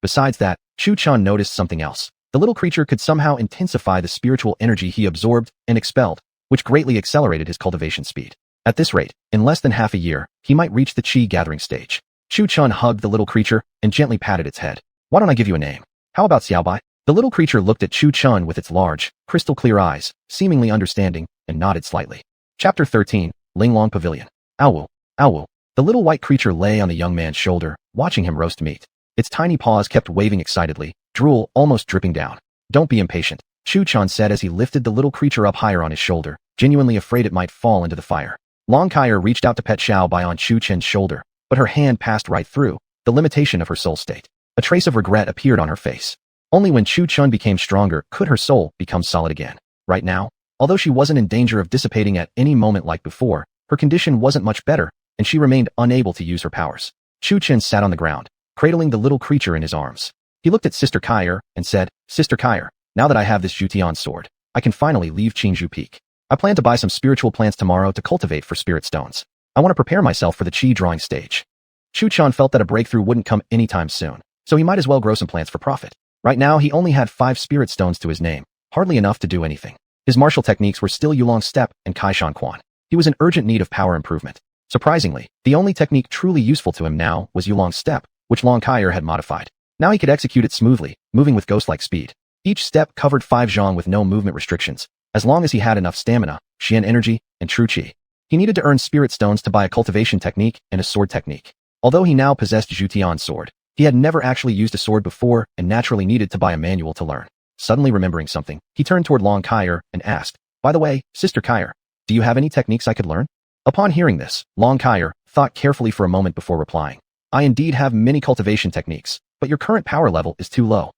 Besides that, Chu Chun noticed something else. The little creature could somehow intensify the spiritual energy he absorbed and expelled, which greatly accelerated his cultivation speed. At this rate, in less than half a year, he might reach the chi gathering stage. Chu Chun hugged the little creature and gently patted its head. "Why don't I give you a name? How about Xiaobai?" The little creature looked at Chu Chun with its large, crystal-clear eyes, seemingly understanding, and nodded slightly. Chapter 13, Linglong Pavilion. Owl, owl. The little white creature lay on the young man's shoulder, watching him roast meat. Its tiny paws kept waving excitedly, drool almost dripping down. "Don't be impatient," Chu Chun said as he lifted the little creature up higher on his shoulder, genuinely afraid it might fall into the fire. Long Kair reached out to pet Xiaobai on Chu Chen's shoulder, but her hand passed right through, the limitation of her soul state. A trace of regret appeared on her face. Only when Chu Chun became stronger could her soul become solid again. Right now, although she wasn't in danger of dissipating at any moment like before, her condition wasn't much better, and she remained unable to use her powers. Chu Chen sat on the ground, cradling the little creature in his arms. He looked at Sister Kair and said, "Sister Kair, now that I have this Jutian sword, I can finally leave Qingzhou Peak. I plan to buy some spiritual plants tomorrow to cultivate for spirit stones. I want to prepare myself for the chi drawing stage." Chu Chun felt that a breakthrough wouldn't come anytime soon, so he might as well grow some plants for profit. Right now, he only had 5 spirit stones to his name, hardly enough to do anything. His martial techniques were still Yulong Step and Kai Shan Quan. He was in urgent need of power improvement. Surprisingly, the only technique truly useful to him now was Yulong Step, which Long Kair had modified. Now he could execute it smoothly, moving with ghost-like speed. Each step covered 5 zhong with no movement restrictions, as long as he had enough stamina, Xian energy, and true qi. He needed to earn spirit stones to buy a cultivation technique and a sword technique. Although he now possessed Jutian's sword, he had never actually used a sword before and naturally needed to buy a manual to learn. Suddenly remembering something, he turned toward Long Kair and asked, "By the way, Sister Kair, do you have any techniques I could learn?" Upon hearing this, Long Kair thought carefully for a moment before replying. "I indeed have many cultivation techniques, but your current power level is too low.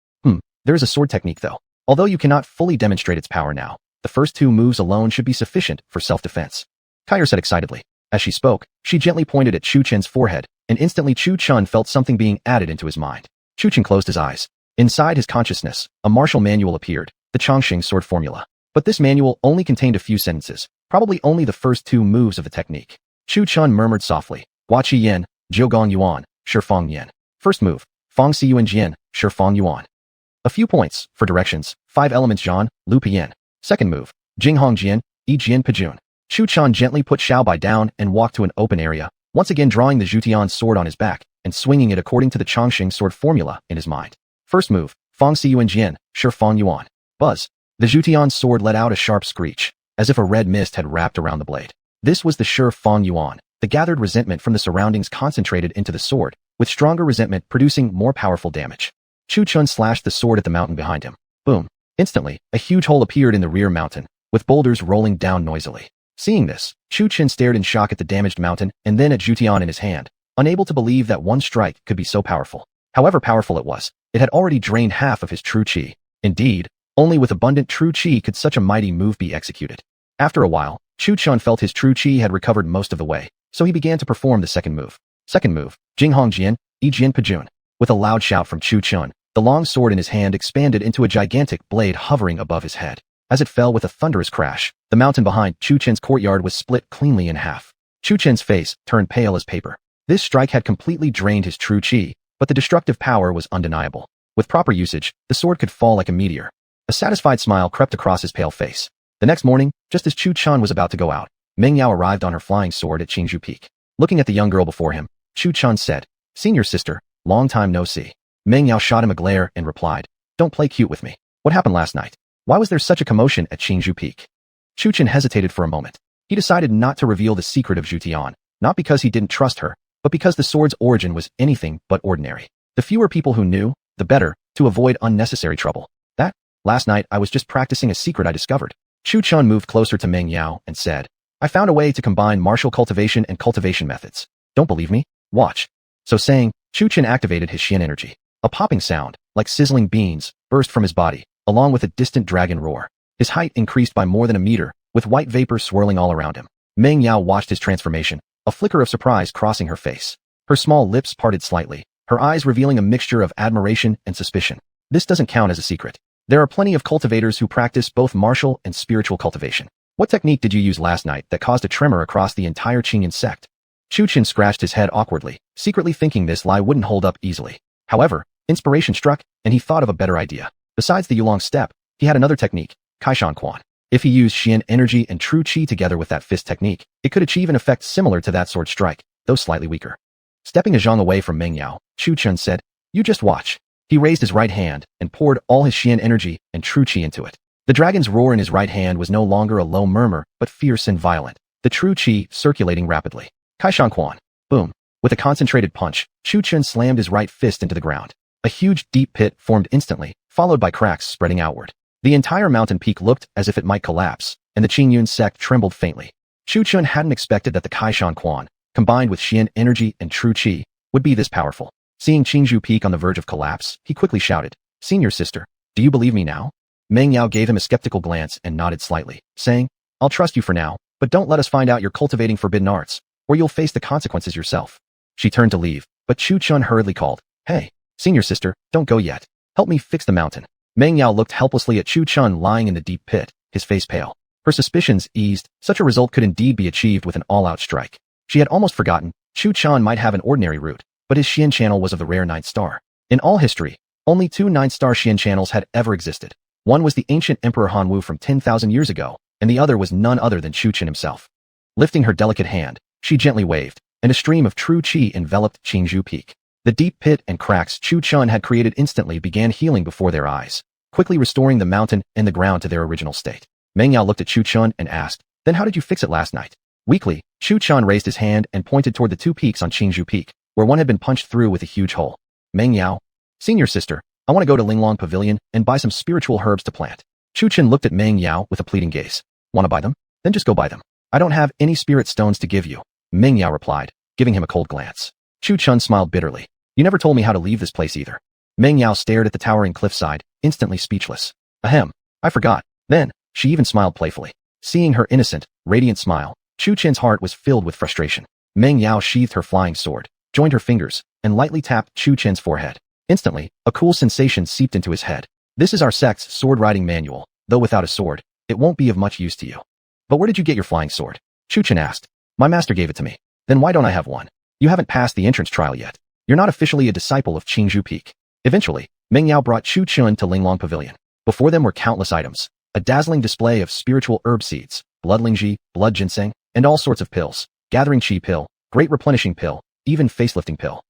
There is a sword technique though. Although you cannot fully demonstrate its power now, the first 2 moves alone should be sufficient for self-defense," Kair said excitedly. As she spoke, she gently pointed at Chu Chen's forehead, and instantly Chu Chun felt something being added into his mind. Chu Chen closed his eyes. Inside his consciousness, a martial manual appeared, the Chongqing sword formula. But this manual only contained a few sentences, probably only the first 2 moves of the technique. Chu Chun murmured softly, "Hua Qi Yin, Jiu Gong Yuan, Shi Fong Yin." First move, Fong Si Yuan Jian, Shi Fong Yuan. A few points, for directions, 5 elements Zhan, Lu Piyin. Second move, Jing Hong Jian, Yi Jian Pajun. Chu Chun gently put Xiaobai down and walked to an open area, once again drawing the Jutian sword on his back and swinging it according to the Chongqing sword formula in his mind. First move, Fong Si Yuan Jian, Shi Fong Yuan. Buzz. The Jutian sword let out a sharp screech, as if a red mist had wrapped around the blade. This was the Shi Fong Yuan, the gathered resentment from the surroundings concentrated into the sword, with stronger resentment producing more powerful damage. Chu Chun slashed the sword at the mountain behind him. Boom. Instantly, a huge hole appeared in the rear mountain, with boulders rolling down noisily. Seeing this, Chu Chen stared in shock at the damaged mountain and then at Jutian in his hand, unable to believe that one strike could be so powerful. However powerful it was, it had already drained half of his true qi. Indeed, only with abundant true qi could such a mighty move be executed. After a while, Chu Chun felt his true chi had recovered most of the way, so he began to perform the second move. Second move, Jinghong Jian, Yi Jian Pajun. With a loud shout from Chu Chun, the long sword in his hand expanded into a gigantic blade hovering above his head. As it fell with a thunderous crash, the mountain behind Chu Chen's courtyard was split cleanly in half. Chu Chen's face turned pale as paper. This strike had completely drained his true chi, but the destructive power was undeniable. With proper usage, the sword could fall like a meteor. A satisfied smile crept across his pale face. The next morning, just as Chu Chun was about to go out, Meng Yao arrived on her flying sword at Qingzhou Peak. Looking at the young girl before him, Chu Chun said, "Senior sister, long time no see." Meng Yao shot him a glare and replied, "Don't play cute with me. What happened last night? Why was there such a commotion at Qingzhou Peak?" Chu Chun hesitated for a moment. He decided not to reveal the secret of Zhu Tian, not because he didn't trust her, but because the sword's origin was anything but ordinary. The fewer people who knew, the better, to avoid unnecessary trouble. Last night I was just practicing a secret I discovered. Chu Chun moved closer to Meng Yao and said, "I found a way to combine martial cultivation and cultivation methods. Don't believe me? Watch." So saying, Chu Chun activated his Xian energy. A popping sound, like sizzling beans, burst from his body, along with a distant dragon roar. His height increased by more than a meter, with white vapor swirling all around him. Meng Yao watched his transformation, a flicker of surprise crossing her face. Her small lips parted slightly, her eyes revealing a mixture of admiration and suspicion. This doesn't count as a secret. There are plenty of cultivators who practice both martial and spiritual cultivation. What technique did you use last night that caused a tremor across the entire Qingyan sect? Chu Chun scratched his head awkwardly, secretly thinking this lie wouldn't hold up easily. However, inspiration struck, and he thought of a better idea. Besides the Yulong step, he had another technique, Kaishan Quan. If he used Xian energy and true chi together with that fist technique, it could achieve an effect similar to that sword strike, though slightly weaker. Stepping a zhang away from Meng Yao, Chu Chun said, "You just watch." He raised his right hand and poured all his Xian energy and true chi into it. The dragon's roar in his right hand was no longer a low murmur, but fierce and violent, the true chi circulating rapidly. Kaishan Quan. Boom. With a concentrated punch, Chu Chun slammed his right fist into the ground. A huge deep pit formed instantly, followed by cracks spreading outward. The entire mountain peak looked as if it might collapse, and the Qingyun sect trembled faintly. Chu Chun hadn't expected that the Kaishan Quan, combined with Xian energy and true chi, would be this powerful. Seeing Qingzhou Peak on the verge of collapse, he quickly shouted, "Senior sister, do you believe me now?" Meng Yao gave him a skeptical glance and nodded slightly, saying, "I'll trust you for now, but don't let us find out you're cultivating forbidden arts, or you'll face the consequences yourself." She turned to leave, but Chu Chun hurriedly called, "Hey, senior sister, don't go yet. Help me fix the mountain." Meng Yao looked helplessly at Chu Chun lying in the deep pit, his face pale. Her suspicions eased. Such a result could indeed be achieved with an all-out strike. She had almost forgotten, Chu Chun might have an ordinary root, but his Xian channel was of the rare ninth star. In all history, only 2 ninth-star Xian channels had ever existed. One was the ancient Emperor Han Wu from 10,000 years ago, and the other was none other than Chu Chun himself. Lifting her delicate hand, she gently waved, and a stream of true chi enveloped Qingzhou Peak. The deep pit and cracks Chu Chun had created instantly began healing before their eyes, quickly restoring the mountain and the ground to their original state. Meng Yao looked at Chu Chun and asked, "Then how did you fix it last night?" Weakly, Chu Chun raised his hand and pointed toward the 2 peaks on Qingzhou Peak, where one had been punched through with a huge hole. "Meng Yao, senior sister, I want to go to Linglong Pavilion and buy some spiritual herbs to plant." Chu Chun looked at Meng Yao with a pleading gaze. "Want to buy them? Then just go buy them. I don't have any spirit stones to give you," Meng Yao replied, giving him a cold glance. Chu Chun smiled bitterly. "You never told me how to leave this place either." Meng Yao stared at the towering cliffside, instantly speechless. "Ahem, I forgot." Then, she even smiled playfully. Seeing her innocent, radiant smile, Chu Chun's heart was filled with frustration. Meng Yao sheathed her flying sword, joined her fingers, and lightly tapped Chu Chun's forehead. Instantly, a cool sensation seeped into his head. "This is our sect's sword-riding manual, though without a sword, it won't be of much use to you." "But where did you get your flying sword?" Chu Chun asked. "My master gave it to me." "Then why don't I have one?" "You haven't passed the entrance trial yet. You're not officially a disciple of Qingzhou Peak." Eventually, Meng Yao brought Chu Chun to Linglong Pavilion. Before them were countless items, a dazzling display of spiritual herb seeds, blood lingji, blood ginseng, and all sorts of pills, gathering chi pill, great replenishing pill, even facelifting pill.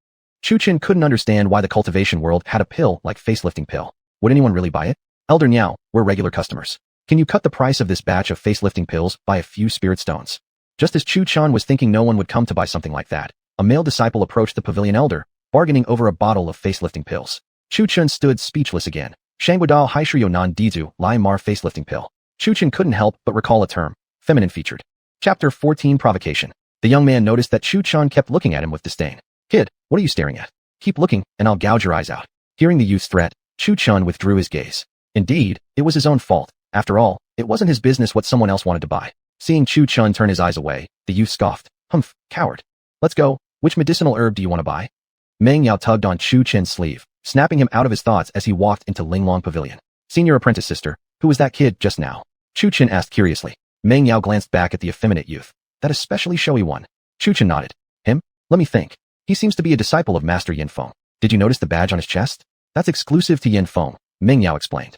Chu Chun couldn't understand why the cultivation world had a pill like facelifting pill. Would anyone really buy it? "Elder Niao, we're regular customers. Can you cut the price of this batch of facelifting pills by a few spirit stones?" Just as Chu Chun was thinking no one would come to buy something like that, a male disciple approached the pavilion elder, bargaining over a bottle of facelifting pills. Chu Chun stood speechless again. Shangguodao Haishrio Nan Dizu Lai Mar facelifting pill. Chu Chun couldn't help but recall a term, feminine featured. Chapter 14 Provocation. The young man noticed that Chu Chun kept looking at him with disdain. "Kid, what are you staring at? Keep looking, and I'll gouge your eyes out." Hearing the youth's threat, Chu Chun withdrew his gaze. Indeed, it was his own fault. After all, it wasn't his business what someone else wanted to buy. Seeing Chu Chun turn his eyes away, the youth scoffed. Humph, coward. Let's go. Which medicinal herb do you want to buy? Meng Yao tugged on Chu Chen's sleeve, snapping him out of his thoughts as he walked into Linglong Pavilion. Senior apprentice sister, who was that kid just now? Chu Chen asked curiously. Meng Yao glanced back at the effeminate youth. That especially showy one. Chu Chen nodded. Him? Let me think. He seems to be a disciple of Master Yin Feng. Did you notice the badge on his chest? That's exclusive to Yin Feng, Meng Yao explained.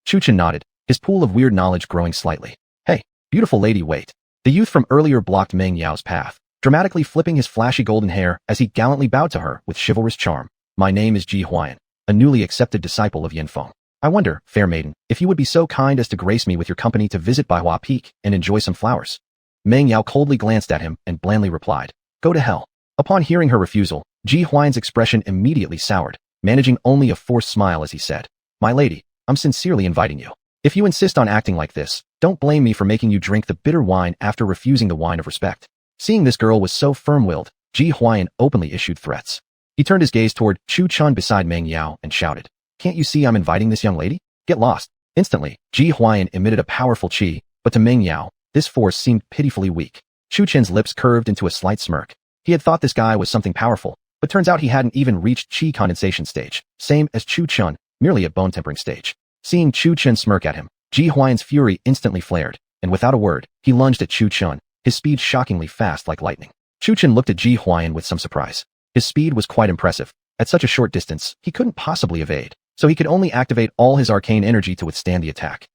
Chu Chen nodded, his pool of weird knowledge growing slightly. Hey, beautiful lady, wait. The youth from earlier blocked Meng Yao's path, dramatically flipping his flashy golden hair as he gallantly bowed to her with chivalrous charm. My name is Ji Huayan, a newly accepted disciple of Yin Feng. I wonder, fair maiden, if you would be so kind as to grace me with your company to visit Baihua Peak and enjoy some flowers. Meng Yao coldly glanced at him and blandly replied, Go to hell. Upon hearing her refusal, Ji Huayan's expression immediately soured, managing only a forced smile as he said, My lady, I'm sincerely inviting you. If you insist on acting like this, don't blame me for making you drink the bitter wine after refusing the wine of respect. Seeing this girl was so firm-willed, Ji Huayan openly issued threats. He turned his gaze toward Chu Chun beside Meng Yao and shouted, Can't you see I'm inviting this young lady? Get lost. Instantly, Ji Huayan emitted a powerful qi, but to Meng Yao, this force seemed pitifully weak. Chu Chen's lips curved into a slight smirk. He had thought this guy was something powerful, but turns out he hadn't even reached qi condensation stage, same as Chu Chun, merely at bone tempering stage. Seeing Chu Chen smirk at him, Ji Huayan's fury instantly flared, and without a word, he lunged at Chu Chun, his speed shockingly fast like lightning. Chu Chen looked at Ji Huayan with some surprise. His speed was quite impressive. At such a short distance, he couldn't possibly evade, so he could only activate all his arcane energy to withstand the attack.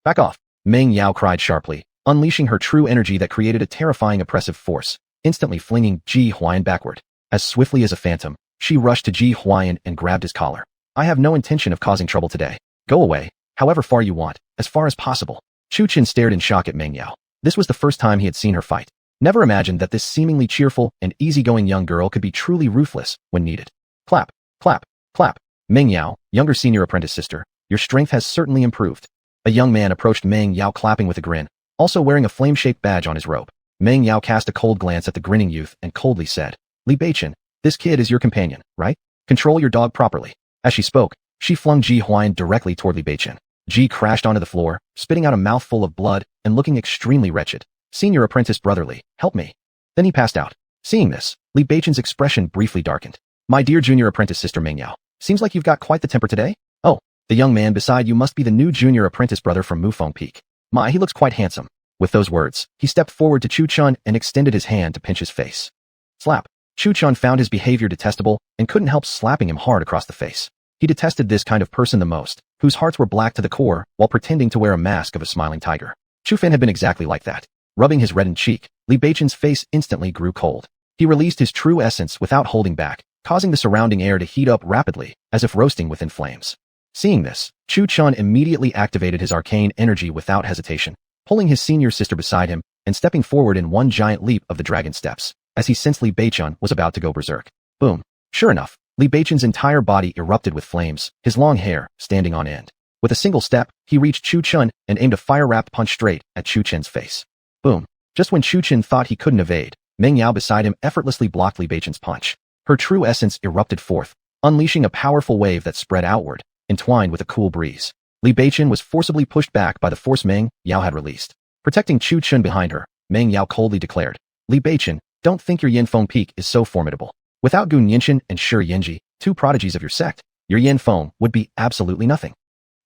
Back off, Meng Yao cried sharply, unleashing her true energy that created a terrifying oppressive force, instantly flinging Ji Huayan backward. As swiftly as a phantom, she rushed to Ji Huayan and grabbed his collar. I have no intention of causing trouble today. Go away, however far you want, as far as possible. Chu Chen stared in shock at Meng Yao. This was the first time he had seen her fight. Never imagined that this seemingly cheerful and easygoing young girl could be truly ruthless when needed. Clap, clap, clap. Meng Yao, younger senior apprentice sister, your strength has certainly improved. A young man approached Meng Yao clapping with a grin, also wearing a flame-shaped badge on his robe. Meng Yao cast a cold glance at the grinning youth and coldly said, Li Beichen, this kid is your companion, right? Control your dog properly. As she spoke, she flung Ji Huayan directly toward Li Beichen. Ji crashed onto the floor, spitting out a mouthful of blood and looking extremely wretched. Senior apprentice brotherly, help me. Then he passed out. Seeing this, Li Beichen's expression briefly darkened. My dear junior apprentice sister Meng Yao, seems like you've got quite the temper today. Oh, the young man beside you must be the new junior apprentice brother from Mufeng Peak. My, he looks quite handsome. With those words, he stepped forward to Chu Chun and extended his hand to pinch his face. Slap. Chu Chun found his behavior detestable and couldn't help slapping him hard across the face. He detested this kind of person the most, whose hearts were black to the core while pretending to wear a mask of a smiling tiger. Chu Fin had been exactly like that. Rubbing his reddened cheek, Li Beichen's face instantly grew cold. He released his true essence without holding back, causing the surrounding air to heat up rapidly, as if roasting within flames. Seeing this, Chu Chun immediately activated his arcane energy without hesitation, pulling his senior sister beside him and stepping forward in one giant leap of the dragon steps, as he sensed Li Beichen was about to go berserk. Boom. Sure enough, Li Beichen's entire body erupted with flames, his long hair standing on end. With a single step, he reached Chu Chun and aimed a fire-wrapped punch straight at Chu Chen's face. Boom. Just when Chu Chen thought he couldn't evade, Meng Yao beside him effortlessly blocked Li Beichen's punch. Her true essence erupted forth, unleashing a powerful wave that spread outward, entwined with a cool breeze. Li Beichen was forcibly pushed back by the force Meng Yao had released. Protecting Chu Chun behind her, Meng Yao coldly declared, Li Beichen, don't think your Yin Feng Peak is so formidable. Without Gun Yinshin and Shi Yanji, two prodigies of your sect, your Yin Feng would be absolutely nothing.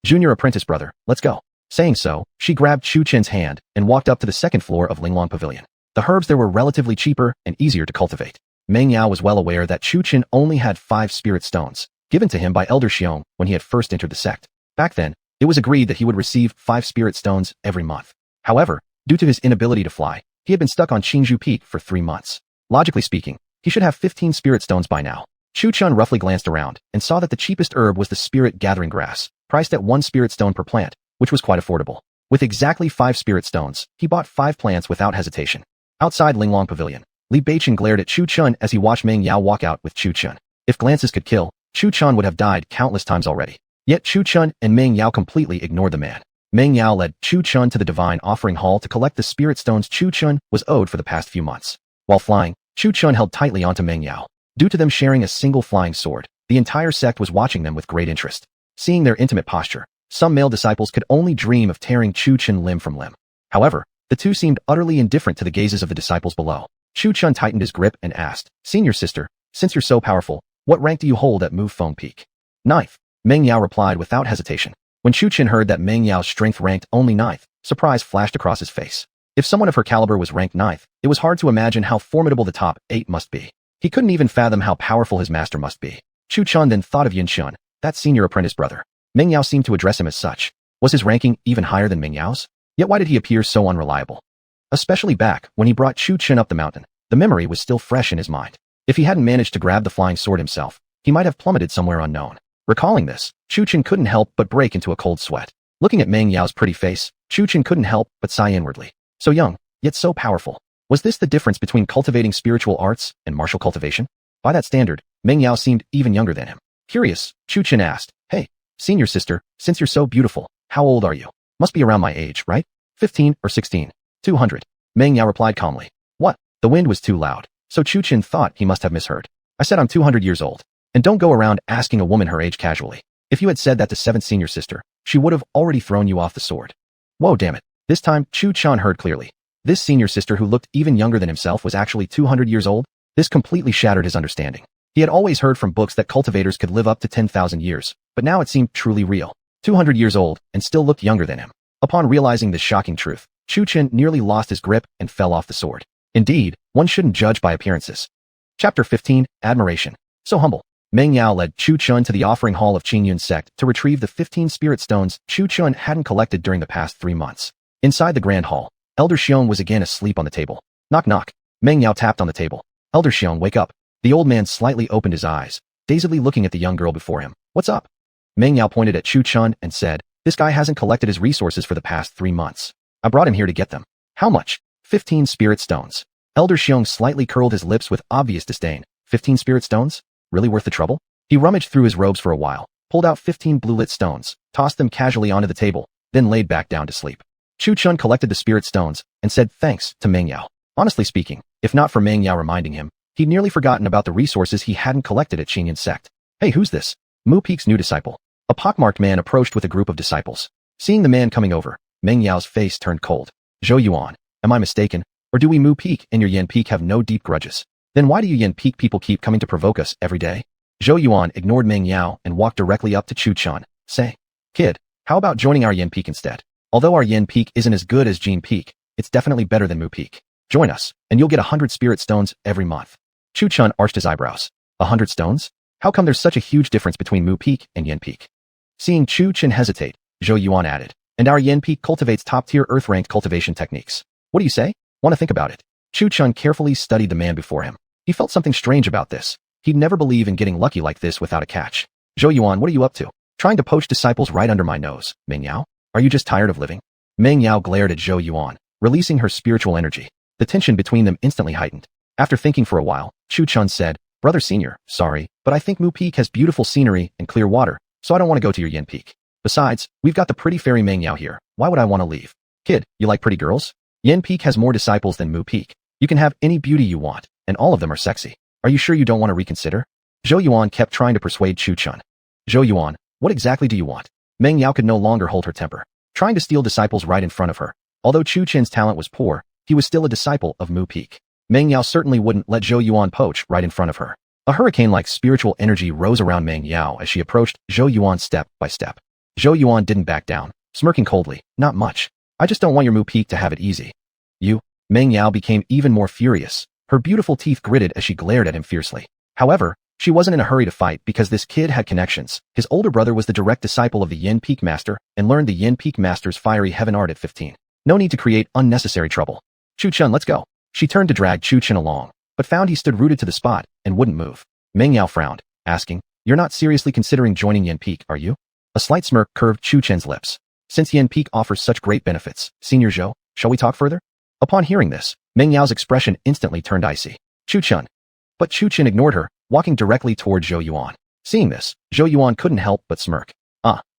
Junior apprentice brother, let's go. Saying so, she grabbed Chu Chen's hand and walked up to the second floor of Linglong Pavilion. The herbs there were relatively cheaper and easier to cultivate. Meng Yao was well aware that Chu Chen only had 5 spirit stones, given to him by Elder Xiong when he had first entered the sect. Back then, it was agreed that he would receive 5 spirit stones every month. However, due to his inability to fly, he had been stuck on Qingzhou Peak for 3 months. Logically speaking, he should have 15 spirit stones by now. Chu Chun roughly glanced around and saw that the cheapest herb was the spirit gathering grass, priced at 1 spirit stone per plant, which was quite affordable. With exactly 5 spirit stones, he bought 5 plants without hesitation. Outside Linglong Pavilion, Li Beichen glared at Chu Chun as he watched Meng Yao walk out with Chu Chun. If glances could kill, Chu Chun would have died countless times already. Yet Chu Chun and Meng Yao completely ignored the man. Meng Yao led Chu Chun to the Divine Offering Hall to collect the spirit stones Chu Chun was owed for the past few months. While flying, Chu Chun held tightly onto Meng Yao. Due to them sharing a single flying sword, the entire sect was watching them with great interest. Seeing their intimate posture, some male disciples could only dream of tearing Chu Chun limb from limb. However, The two seemed utterly indifferent to the gazes of the disciples below. Chu Chun tightened his grip and asked, "Senior sister, since you're so powerful, what rank do you hold at Move Feng Peak?" "Ninth," Meng Yao replied without hesitation. When Chu Chun heard that Meng Yao's strength ranked only ninth, surprise flashed across his face. If someone of her caliber was ranked ninth, it was hard to imagine how formidable the top 8 must be. He couldn't even fathom how powerful his master must be. Chu Chun then thought of Yin Chun, that senior apprentice brother. Meng Yao seemed to address him as such. Was his ranking even higher than Meng Yao's? Yet why did he appear so unreliable? Especially back when he brought Chu Chun up the mountain, the memory was still fresh in his mind. If he hadn't managed to grab the flying sword himself, he might have plummeted somewhere unknown. Recalling this, Chu Chun couldn't help but break into a cold sweat. Looking at Meng Yao's pretty face, Chu Chun couldn't help but sigh inwardly. So young, yet so powerful. Was this the difference between cultivating spiritual arts and martial cultivation? By that standard, Meng Yao seemed even younger than him. Curious, Chu Chun asked, "Hey, senior sister, since you're so beautiful, how old are you? Must be around my age, right? 15 or 16? 200. Meng Yao replied calmly. What? The wind was too loud, so Chu Chun thought he must have misheard. I said I'm 200 years old. And don't go around asking a woman her age casually. If you had said that to 7th senior sister, she would have already thrown you off the sword." Whoa, damn it. This time, Chu Chun heard clearly. This senior sister who looked even younger than himself was actually 200 years old? This completely shattered his understanding. He had always heard from books that cultivators could live up to 10,000 years, but now it seemed truly real. 200 years old and still looked younger than him. Upon realizing this shocking truth, Chu Chun nearly lost his grip and fell off the sword. Indeed, one shouldn't judge by appearances. Chapter 15, Admiration. So humble. Meng Yao led Chu Chun to the offering hall of Qingyun's sect to retrieve the 15 spirit stones Chu Chun hadn't collected during the past 3 months. Inside the grand hall, Elder Xiong was again asleep on the table. Knock knock. Meng Yao tapped on the table. "Elder Xiong, wake up." The old man slightly opened his eyes, dazedly looking at the young girl before him. "What's up?" Meng Yao pointed at Chu Chun and said, "This guy hasn't collected his resources for the past 3 months. I brought him here to get them." "How much?" 15 spirit stones. Elder Xiong slightly curled his lips with obvious disdain. 15 spirit stones? Really worth the trouble? He rummaged through his robes for a while, pulled out 15 blue-lit stones, tossed them casually onto the table, then laid back down to sleep. Chu Chun collected the spirit stones and said thanks to Meng Yao. Honestly speaking, if not for Meng Yao reminding him, he'd nearly forgotten about the resources he hadn't collected at Qingyun's sect. "Hey, who's this?" Mu Peak's new disciple. A pockmarked man approached with a group of disciples. Seeing the man coming over, Meng Yao's face turned cold. "Zhou Yuan, am I mistaken? Or do we Mu Peak and your Yin Peak have no deep grudges? Then why do you Yin Peak people keep coming to provoke us every day?" Zhou Yuan ignored Meng Yao and walked directly up to Chu Chun, saying, "Kid, how about joining our Yin Peak instead? Although our Yin Peak isn't as good as Jin Peak, it's definitely better than Mu Peak. Join us, and you'll get 100 spirit stones every month." Chu Chun arched his eyebrows. 100 stones? How come there's such a huge difference between Mu Peak and Yin Peak? Seeing Chu Chun hesitate, Zhou Yuan added, "And our Yin Peak cultivates top-tier earth-ranked cultivation techniques. What do you say? Want to think about it?" Chu Chun carefully studied the man before him. He felt something strange about this. He'd never believe in getting lucky like this without a catch. "Zhou Yuan, what are you up to? Trying to poach disciples right under my nose, Meng Yao? Are you just tired of living?" Meng Yao glared at Zhou Yuan, releasing her spiritual energy. The tension between them instantly heightened. After thinking for a while, Chu Chun said, "Brother Senior, sorry, but I think Mu Peak has beautiful scenery and clear water, so I don't want to go to your Yin Peak. Besides, we've got the pretty fairy Meng Yao here. Why would I want to leave? Kid, you like pretty girls? Yin Peak has more disciples than Mu Peak. You can have any beauty you want, and all of them are sexy. Are you sure you don't want to reconsider?" Zhou Yuan kept trying to persuade Chu Chun. "Zhou Yuan, what exactly do you want?" Meng Yao could no longer hold her temper, trying to steal disciples right in front of her. Although Chu Chun's talent was poor, he was still a disciple of Mu Peak. Meng Yao certainly wouldn't let Zhou Yuan poach right in front of her. A hurricane-like spiritual energy rose around Meng Yao as she approached Zhou Yuan step by step. Zhou Yuan didn't back down, smirking coldly. "Not much. I just don't want your Mu Peak to have it easy." "You?" Meng Yao became even more furious. Her beautiful teeth gritted as she glared at him fiercely. However, she wasn't in a hurry to fight because this kid had connections. His older brother was the direct disciple of the Yin Peak Master and learned the Yin Peak Master's fiery heaven art at 15. No need to create unnecessary trouble. "Chu Chun, let's go." She turned to drag Chu Chun along, but found he stood rooted to the spot and wouldn't move. Meng Yao frowned, asking, "You're not seriously considering joining Yin Peak, are you?" A slight smirk curved Chu Chun's lips. "Since Yin Peak offers such great benefits, Senior Zhou, shall we talk further?" Upon hearing this, Meng Yao's expression instantly turned icy. "Chu Chun." But Chu Chun ignored her, walking directly toward Zhou Yuan. Seeing this, Zhou Yuan couldn't help but smirk.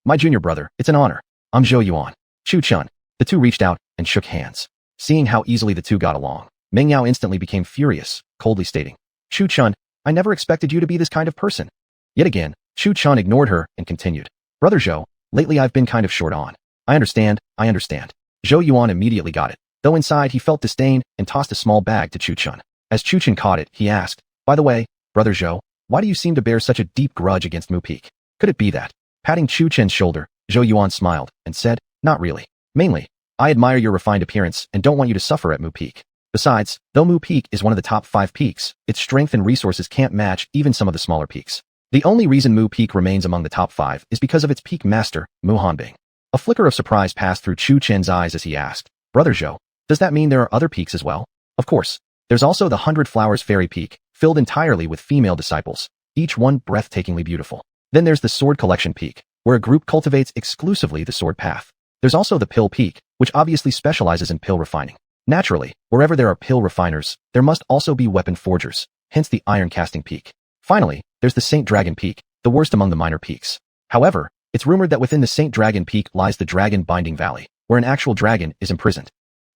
My junior brother, it's an honor. I'm Zhou Yuan." "Chu Chun." The two reached out and shook hands. Seeing how easily the two got along, Meng Yao instantly became furious, coldly stating, "Chu Chun, I never expected you to be this kind of person." Yet again, Chu Chun ignored her and continued, "Brother Zhou, lately I've been kind of short on." I understand. Zhou Yuan immediately got it. though inside he felt disdain and tossed a small bag to Chu Chun. As Chu Chun caught it, he asked, "By the way, Brother Zhou, why do you seem to bear such a deep grudge against Mu Peak? Could it be that?" Patting Chu Chen's shoulder, Zhou Yuan smiled and said, "Not really. Mainly, I admire your refined appearance and don't want you to suffer at Mu Peak. Besides, though Mu Peak is one of the top 5 peaks, its strength and resources can't match even some of the smaller peaks. The only reason Mu Peak remains among the top 5 is because of its peak master, Mu Hanbing." A flicker of surprise passed through Chu Chen's eyes as he asked, "Brother Zhou, does that mean there are other peaks as well?" "Of course. There's also the 100 Flowers Fairy Peak, filled entirely with female disciples, each one breathtakingly beautiful. Then there's the Sword Collection Peak, where a group cultivates exclusively the sword path. There's also the Pill Peak, which obviously specializes in pill refining. Naturally, wherever there are pill refiners, there must also be weapon forgers, hence the Iron Casting Peak. Finally, there's the Saint Dragon Peak, the worst among the minor peaks. However, it's rumored that within the Saint Dragon Peak lies the Dragon Binding Valley, where an actual dragon is imprisoned."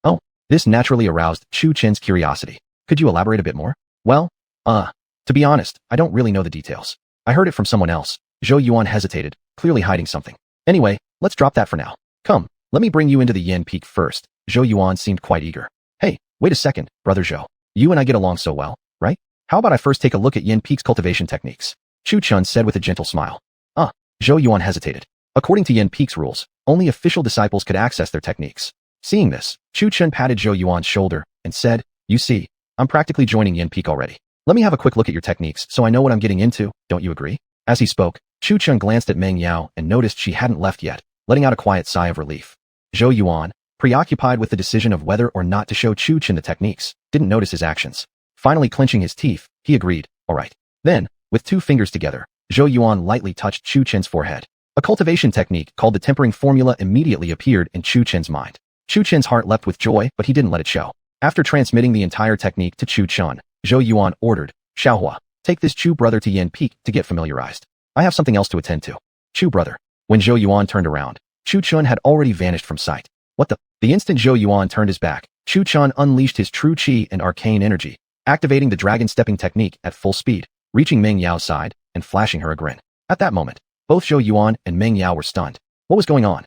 "Oh." This naturally aroused Chu Chen's curiosity. "Could you elaborate a bit more?" "Well, to be honest, I don't really know the details. I heard it from someone else." Zhou Yuan hesitated, clearly hiding something. "Anyway, let's drop that for now. Come, let me bring you into the Yin Peak first." Zhou Yuan seemed quite eager. "Hey, wait a second, Brother Zhou. You and I get along so well, right? How about I first take a look at Yin Peak's cultivation techniques?" Chu Chun said with a gentle smile. Zhou Yuan hesitated. According to Yin Peak's rules, only official disciples could access their techniques. Seeing this, Chu Chun patted Zhou Yuan's shoulder and said, "You see, I'm practically joining Yin Peak already. Let me have a quick look at your techniques so I know what I'm getting into, don't you agree?" As he spoke, Chu Chun glanced at Meng Yao and noticed she hadn't left yet, letting out a quiet sigh of relief. Zhou Yuan, preoccupied with the decision of whether or not to show Chu Chun the techniques, didn't notice his actions. Finally clenching his teeth, he agreed, "All right." Then, with 2 fingers together, Zhou Yuan lightly touched Chu Chen's forehead. A cultivation technique called the tempering formula immediately appeared in Chu Chen's mind. Chu Chen's heart leapt with joy, but he didn't let it show. After transmitting the entire technique to Chu Chun, Zhou Yuan ordered, "Xiaohua, take this Chu brother to Yin Peak to get familiarized. I have something else to attend to." "Chu brother." When Zhou Yuan turned around, Chu Chun had already vanished from sight. "What the?" The instant Zhou Yuan turned his back, Chu Chun unleashed his true qi and arcane energy, activating the dragon stepping technique at full speed, reaching Meng Yao's side and flashing her a grin. At that moment, both Zhou Yuan and Meng Yao were stunned. What was going on?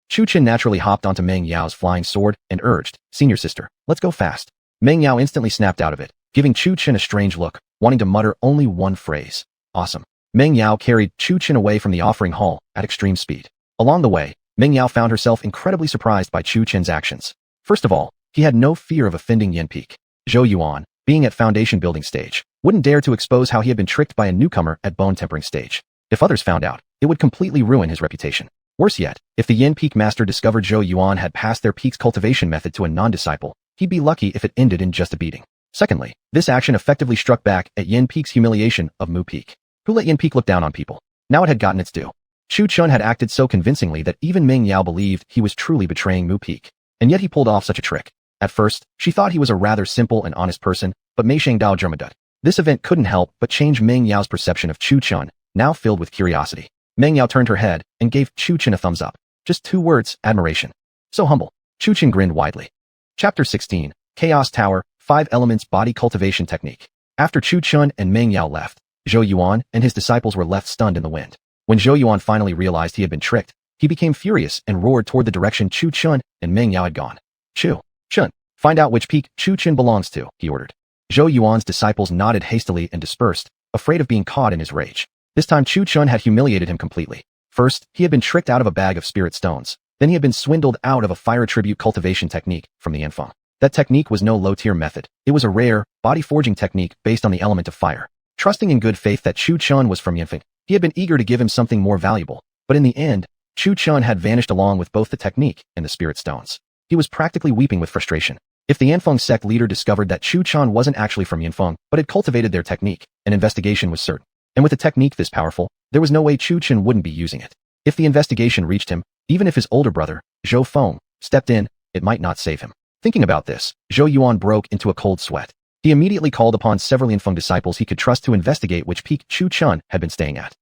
Chu Chun naturally hopped onto Meng Yao's flying sword and urged, "Senior sister, let's go fast." Meng Yao instantly snapped out of it, giving Chu Chun a strange look, wanting to mutter only one phrase, "Awesome." Meng Yao carried Chu Chun away from the offering hall at extreme speed. Along the way, Meng Yao found herself incredibly surprised by Chu Chen's actions. First of all, he had no fear of offending Yin Peak. Zhou Yuan, being at foundation building stage, wouldn't dare to expose how he had been tricked by a newcomer at bone tempering stage. If others found out, it would completely ruin his reputation. Worse yet, if the Yin Peak master discovered Zhou Yuan had passed their peak's cultivation method to a non-disciple, he'd be lucky if it ended in just a beating. Secondly, this action effectively struck back at Yin Peak's humiliation of Mu Peak. Who let Yin Peak look down on people? Now it had gotten its due. Chu Chun had acted so convincingly that even Meng Yao believed he was truly betraying Mu Peak. And yet he pulled off such a trick. At first, she thought he was a rather simple and honest person, but Mei Sheng Dao Germadut. This event couldn't help but change Meng Yao's perception of Chu Chun, now filled with curiosity. Meng Yao turned her head and gave Chu Chun a thumbs up. Just 2 words, admiration. So humble. Chu Chun grinned widely. Chapter 16, Chaos Tower, 5 Elements Body Cultivation Technique. After Chu Chun and Meng Yao left, Zhou Yuan and his disciples were left stunned in the wind. When Zhou Yuan finally realized he had been tricked, he became furious and roared toward the direction Chu Chun and Meng Yao had gone. "Chu Chun, find out which peak Chu Chun belongs to," he ordered. Zhou Yuan's disciples nodded hastily and dispersed, afraid of being caught in his rage. This time Chu Chun had humiliated him completely. First, he had been tricked out of a bag of spirit stones. Then he had been swindled out of a fire tribute cultivation technique from the Infeng. That technique was no low-tier method. It was a rare, body-forging technique based on the element of fire. Trusting in good faith that Chu Chun was from Yinfeng, he had been eager to give him something more valuable. But in the end, Chu Chun had vanished along with both the technique and the spirit stones. He was practically weeping with frustration. If the Yanfeng sect leader discovered that Chu Chun wasn't actually from Yinfeng, but had cultivated their technique, an investigation was certain. And with a technique this powerful, there was no way Chu Chun wouldn't be using it. If the investigation reached him, even if his older brother, Zhou Feng, stepped in, it might not save him. Thinking about this, Zhou Yuan broke into a cold sweat. He immediately called upon several Yinfeng disciples he could trust to investigate which peak Chu Chun had been staying at.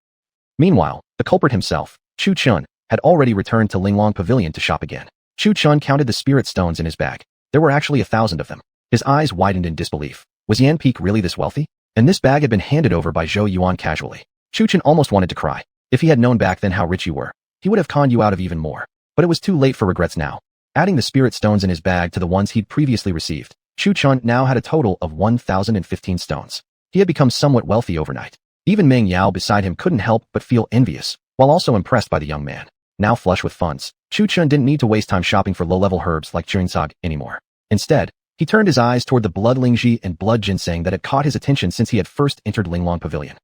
Meanwhile, the culprit himself, Chu Chun, had already returned to Linglong Pavilion to shop again. Chu Chun counted the spirit stones in his bag. There were actually 1,000 of them. His eyes widened in disbelief. Was Yan Peak really this wealthy? And this bag had been handed over by Zhou Yuan casually. Chu Chun almost wanted to cry. If he had known back then how rich you were, he would have conned you out of even more. But it was too late for regrets now. Adding the spirit stones in his bag to the ones he'd previously received, Chu Chun now had a total of 1,015 stones. He had become somewhat wealthy overnight. Even Meng Yao beside him couldn't help but feel envious, while also impressed by the young man. Now flush with funds, Chu Chun didn't need to waste time shopping for low-level herbs like Jinsag anymore. Instead, he turned his eyes toward the blood lingji and blood ginseng that had caught his attention since he had first entered Linglong Pavilion.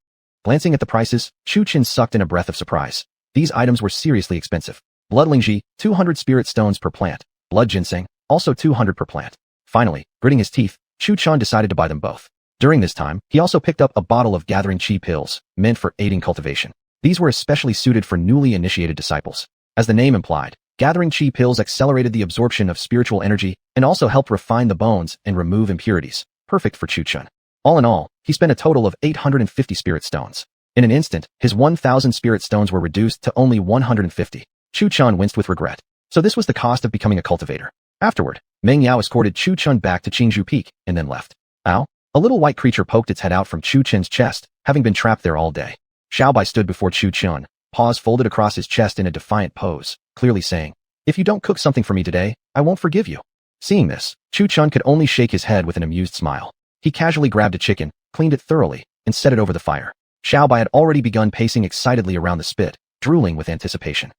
Glancing at the prices, Chu Chun sucked in a breath of surprise. These items were seriously expensive. Blood lingji, 200 spirit stones per plant. Blood ginseng, also 200 per plant. Finally, gritting his teeth, Chu Chun decided to buy them both. During this time, he also picked up a bottle of gathering chi pills, meant for aiding cultivation. These were especially suited for newly initiated disciples. As the name implied, gathering chi pills accelerated the absorption of spiritual energy and also helped refine the bones and remove impurities, perfect for Chu Chun. All in all, he spent a total of 850 spirit stones. In an instant, his 1,000 spirit stones were reduced to only 150. Chu Chun winced with regret. So this was the cost of becoming a cultivator. Afterward, Meng Yao escorted Chu Chun back to Qingzhou Peak and then left. Ow! A little white creature poked its head out from Chu Chun's chest, having been trapped there all day. Xiaobai stood before Chu Chun, paws folded across his chest in a defiant pose, clearly saying, "If you don't cook something for me today, I won't forgive you." Seeing this, Chu Chun could only shake his head with an amused smile. He casually grabbed a chicken, cleaned it thoroughly, and set it over the fire. Xiaobai had already begun pacing excitedly around the spit, drooling with anticipation.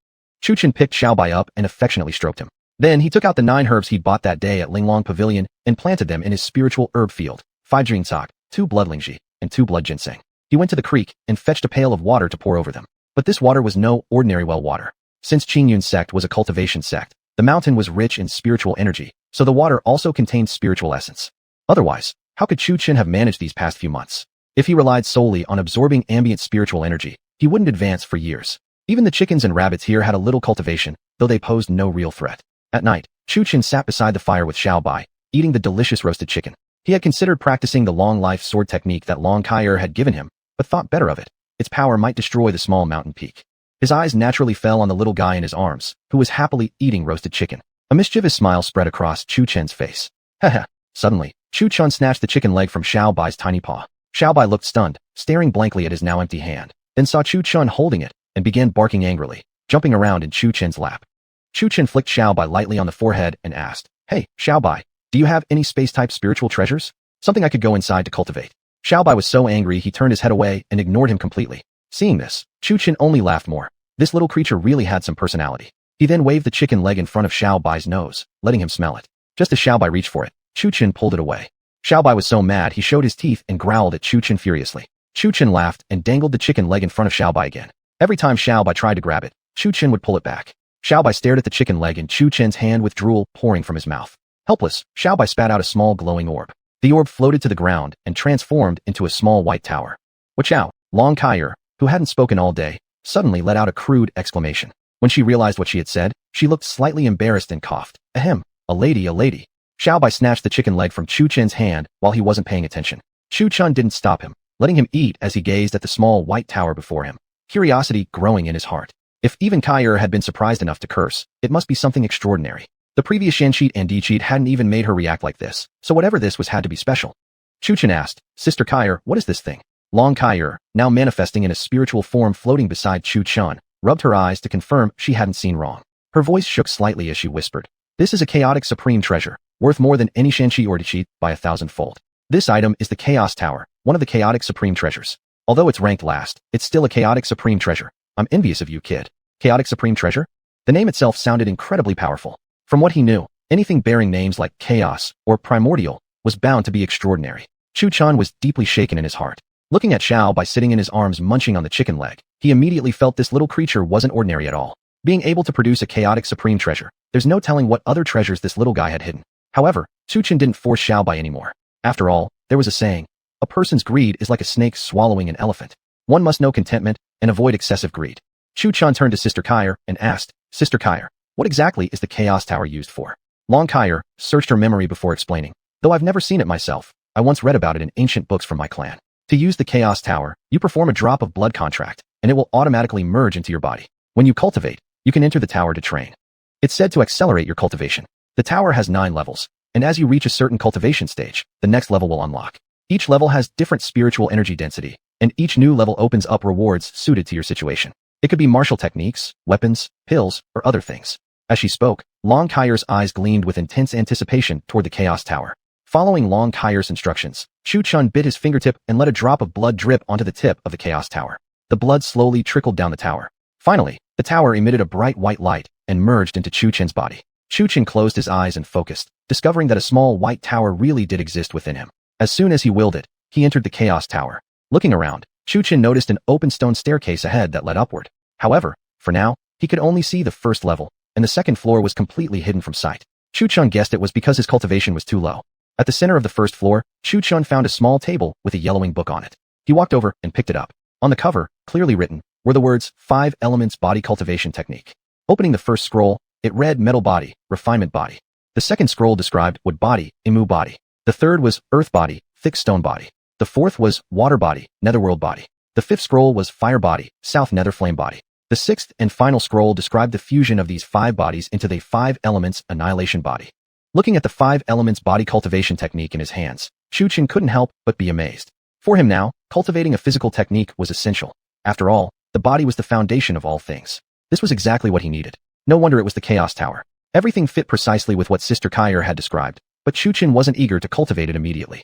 Chu Chun picked Xiaobai up and affectionately stroked him. Then he took out the 9 herbs he'd bought that day at Linglong Pavilion and planted them in his spiritual herb field, 5 jinsag, 2 blood lingji, and 2 blood ginseng. He went to the creek and fetched a pail of water to pour over them. But this water was no ordinary well water. Since Qingyun's sect was a cultivation sect, the mountain was rich in spiritual energy, so the water also contained spiritual essence. Otherwise, how could Chu Chun have managed these past few months? If he relied solely on absorbing ambient spiritual energy, he wouldn't advance for years. Even the chickens and rabbits here had a little cultivation, though they posed no real threat. At night, Chu Chun sat beside the fire with Xiaobai, eating the delicious roasted chicken. He had considered practicing the long life sword technique that Long Kai had given him, but thought better of it. Its power might destroy the small mountain peak. His eyes naturally fell on the little guy in his arms, who was happily eating roasted chicken. A mischievous smile spread across Chu Chun's face. Heh. Suddenly, Chu Chun snatched the chicken leg from Xiaobai's tiny paw. Xiaobai looked stunned, staring blankly at his now empty hand, then saw Chu Chun holding it, and began barking angrily, jumping around in Chu Chun's lap. Chu Chun flicked Xiaobai lightly on the forehead and asked, "Hey, Xiaobai, do you have any space-type spiritual treasures? Something I could go inside to cultivate." Xiaobai was so angry he turned his head away and ignored him completely. Seeing this, Chu Chun only laughed more. This little creature really had some personality. He then waved the chicken leg in front of Xiaobai's nose, letting him smell it. Just as Xiaobai reached for it, Chu Chun pulled it away. Xiaobai was so mad he showed his teeth and growled at Chu Chun furiously. Chu Chun laughed and dangled the chicken leg in front of Xiaobai again. Every time Xiaobai tried to grab it, Chu Chun would pull it back. Xiaobai stared at the chicken leg in Chu Chun's hand with drool pouring from his mouth. Helpless, Xiaobai spat out a small glowing orb. The orb floated to the ground and transformed into a small white tower. Wachow, Long Kai, who hadn't spoken all day, suddenly let out a crude exclamation. When she realized what she had said, she looked slightly embarrassed and coughed. Ahem, a lady, a lady. Xiaobai snatched the chicken leg from Chu Chun's hand while he wasn't paying attention. Chu Chun didn't stop him, letting him eat as he gazed at the small white tower before him, curiosity growing in his heart. If even Kai had been surprised enough to curse, it must be something extraordinary. The previous Shancheat and Dicheat hadn't even made her react like this, so whatever this was had to be special. Chu Chun asked, "Sister Kai, what is this thing?" Long Kai, now manifesting in a spiritual form floating beside Chu Chun, rubbed her eyes to confirm she hadn't seen wrong. Her voice shook slightly as she whispered, "This is a chaotic supreme treasure, worth more than any Shanchi or Dicheat by 1,000-fold. This item is the Chaos Tower, one of the chaotic supreme treasures. Although it's ranked last, it's still a chaotic supreme treasure. I'm envious of you, kid." Chaotic supreme treasure? The name itself sounded incredibly powerful. From what he knew, anything bearing names like chaos or primordial was bound to be extraordinary. Chu Chun was deeply shaken in his heart. Looking at Xiaobai sitting in his arms munching on the chicken leg, he immediately felt this little creature wasn't ordinary at all. Being able to produce a chaotic supreme treasure, there's no telling what other treasures this little guy had hidden. However, Chu Chun didn't force Xiaobai anymore. After all, there was a saying, a person's greed is like a snake swallowing an elephant. One must know contentment and avoid excessive greed. Chu Chun turned to Sister Kai and asked, "Sister Kai, what exactly is the Chaos Tower used for?" Long Kai searched her memory before explaining. "Though I've never seen it myself, I once read about it in ancient books from my clan. To use the Chaos Tower, you perform a drop of blood contract, and it will automatically merge into your body. When you cultivate, you can enter the tower to train. It's said to accelerate your cultivation. The tower has 9 levels, and as you reach a certain cultivation stage, the next level will unlock. Each level has different spiritual energy density, and each new level opens up rewards suited to your situation. It could be martial techniques, weapons, pills, or other things." As she spoke, Long Kai's eyes gleamed with intense anticipation toward the Chaos Tower. Following Long Kai's instructions, Chu Chun bit his fingertip and let a drop of blood drip onto the tip of the Chaos Tower. The blood slowly trickled down the tower. Finally, the tower emitted a bright white light and merged into Chu Chen's body. Chu Chen closed his eyes and focused, discovering that a small white tower really did exist within him. As soon as he willed it, he entered the Chaos Tower. Looking around, Chu Chen noticed an open stone staircase ahead that led upward. However, for now, he could only see the first level, and the second floor was completely hidden from sight. Chu Chun guessed it was because his cultivation was too low. At the center of the first floor, Chu Chun found a small table with a yellowing book on it. He walked over and picked it up. On the cover, clearly written, were the words 5 Elements Body Cultivation Technique. Opening the first scroll, it read Metal Body, Refinement Body. The second scroll described Wood Body, Imu Body. The third was Earth Body, Thick Stone Body. The fourth was Water Body, Netherworld Body. The fifth scroll was Fire Body, South Nether Flame Body. The sixth and final scroll described the fusion of these 5 bodies into the 5 Elements Annihilation Body. Looking at the 5 Elements Body Cultivation Technique in his hands, Chu Chen couldn't help but be amazed. For him now, cultivating a physical technique was essential. After all, the body was the foundation of all things. This was exactly what he needed. No wonder it was the Chaos Tower. Everything fit precisely with what Sister Kaier had described, but Chu Chen wasn't eager to cultivate it immediately.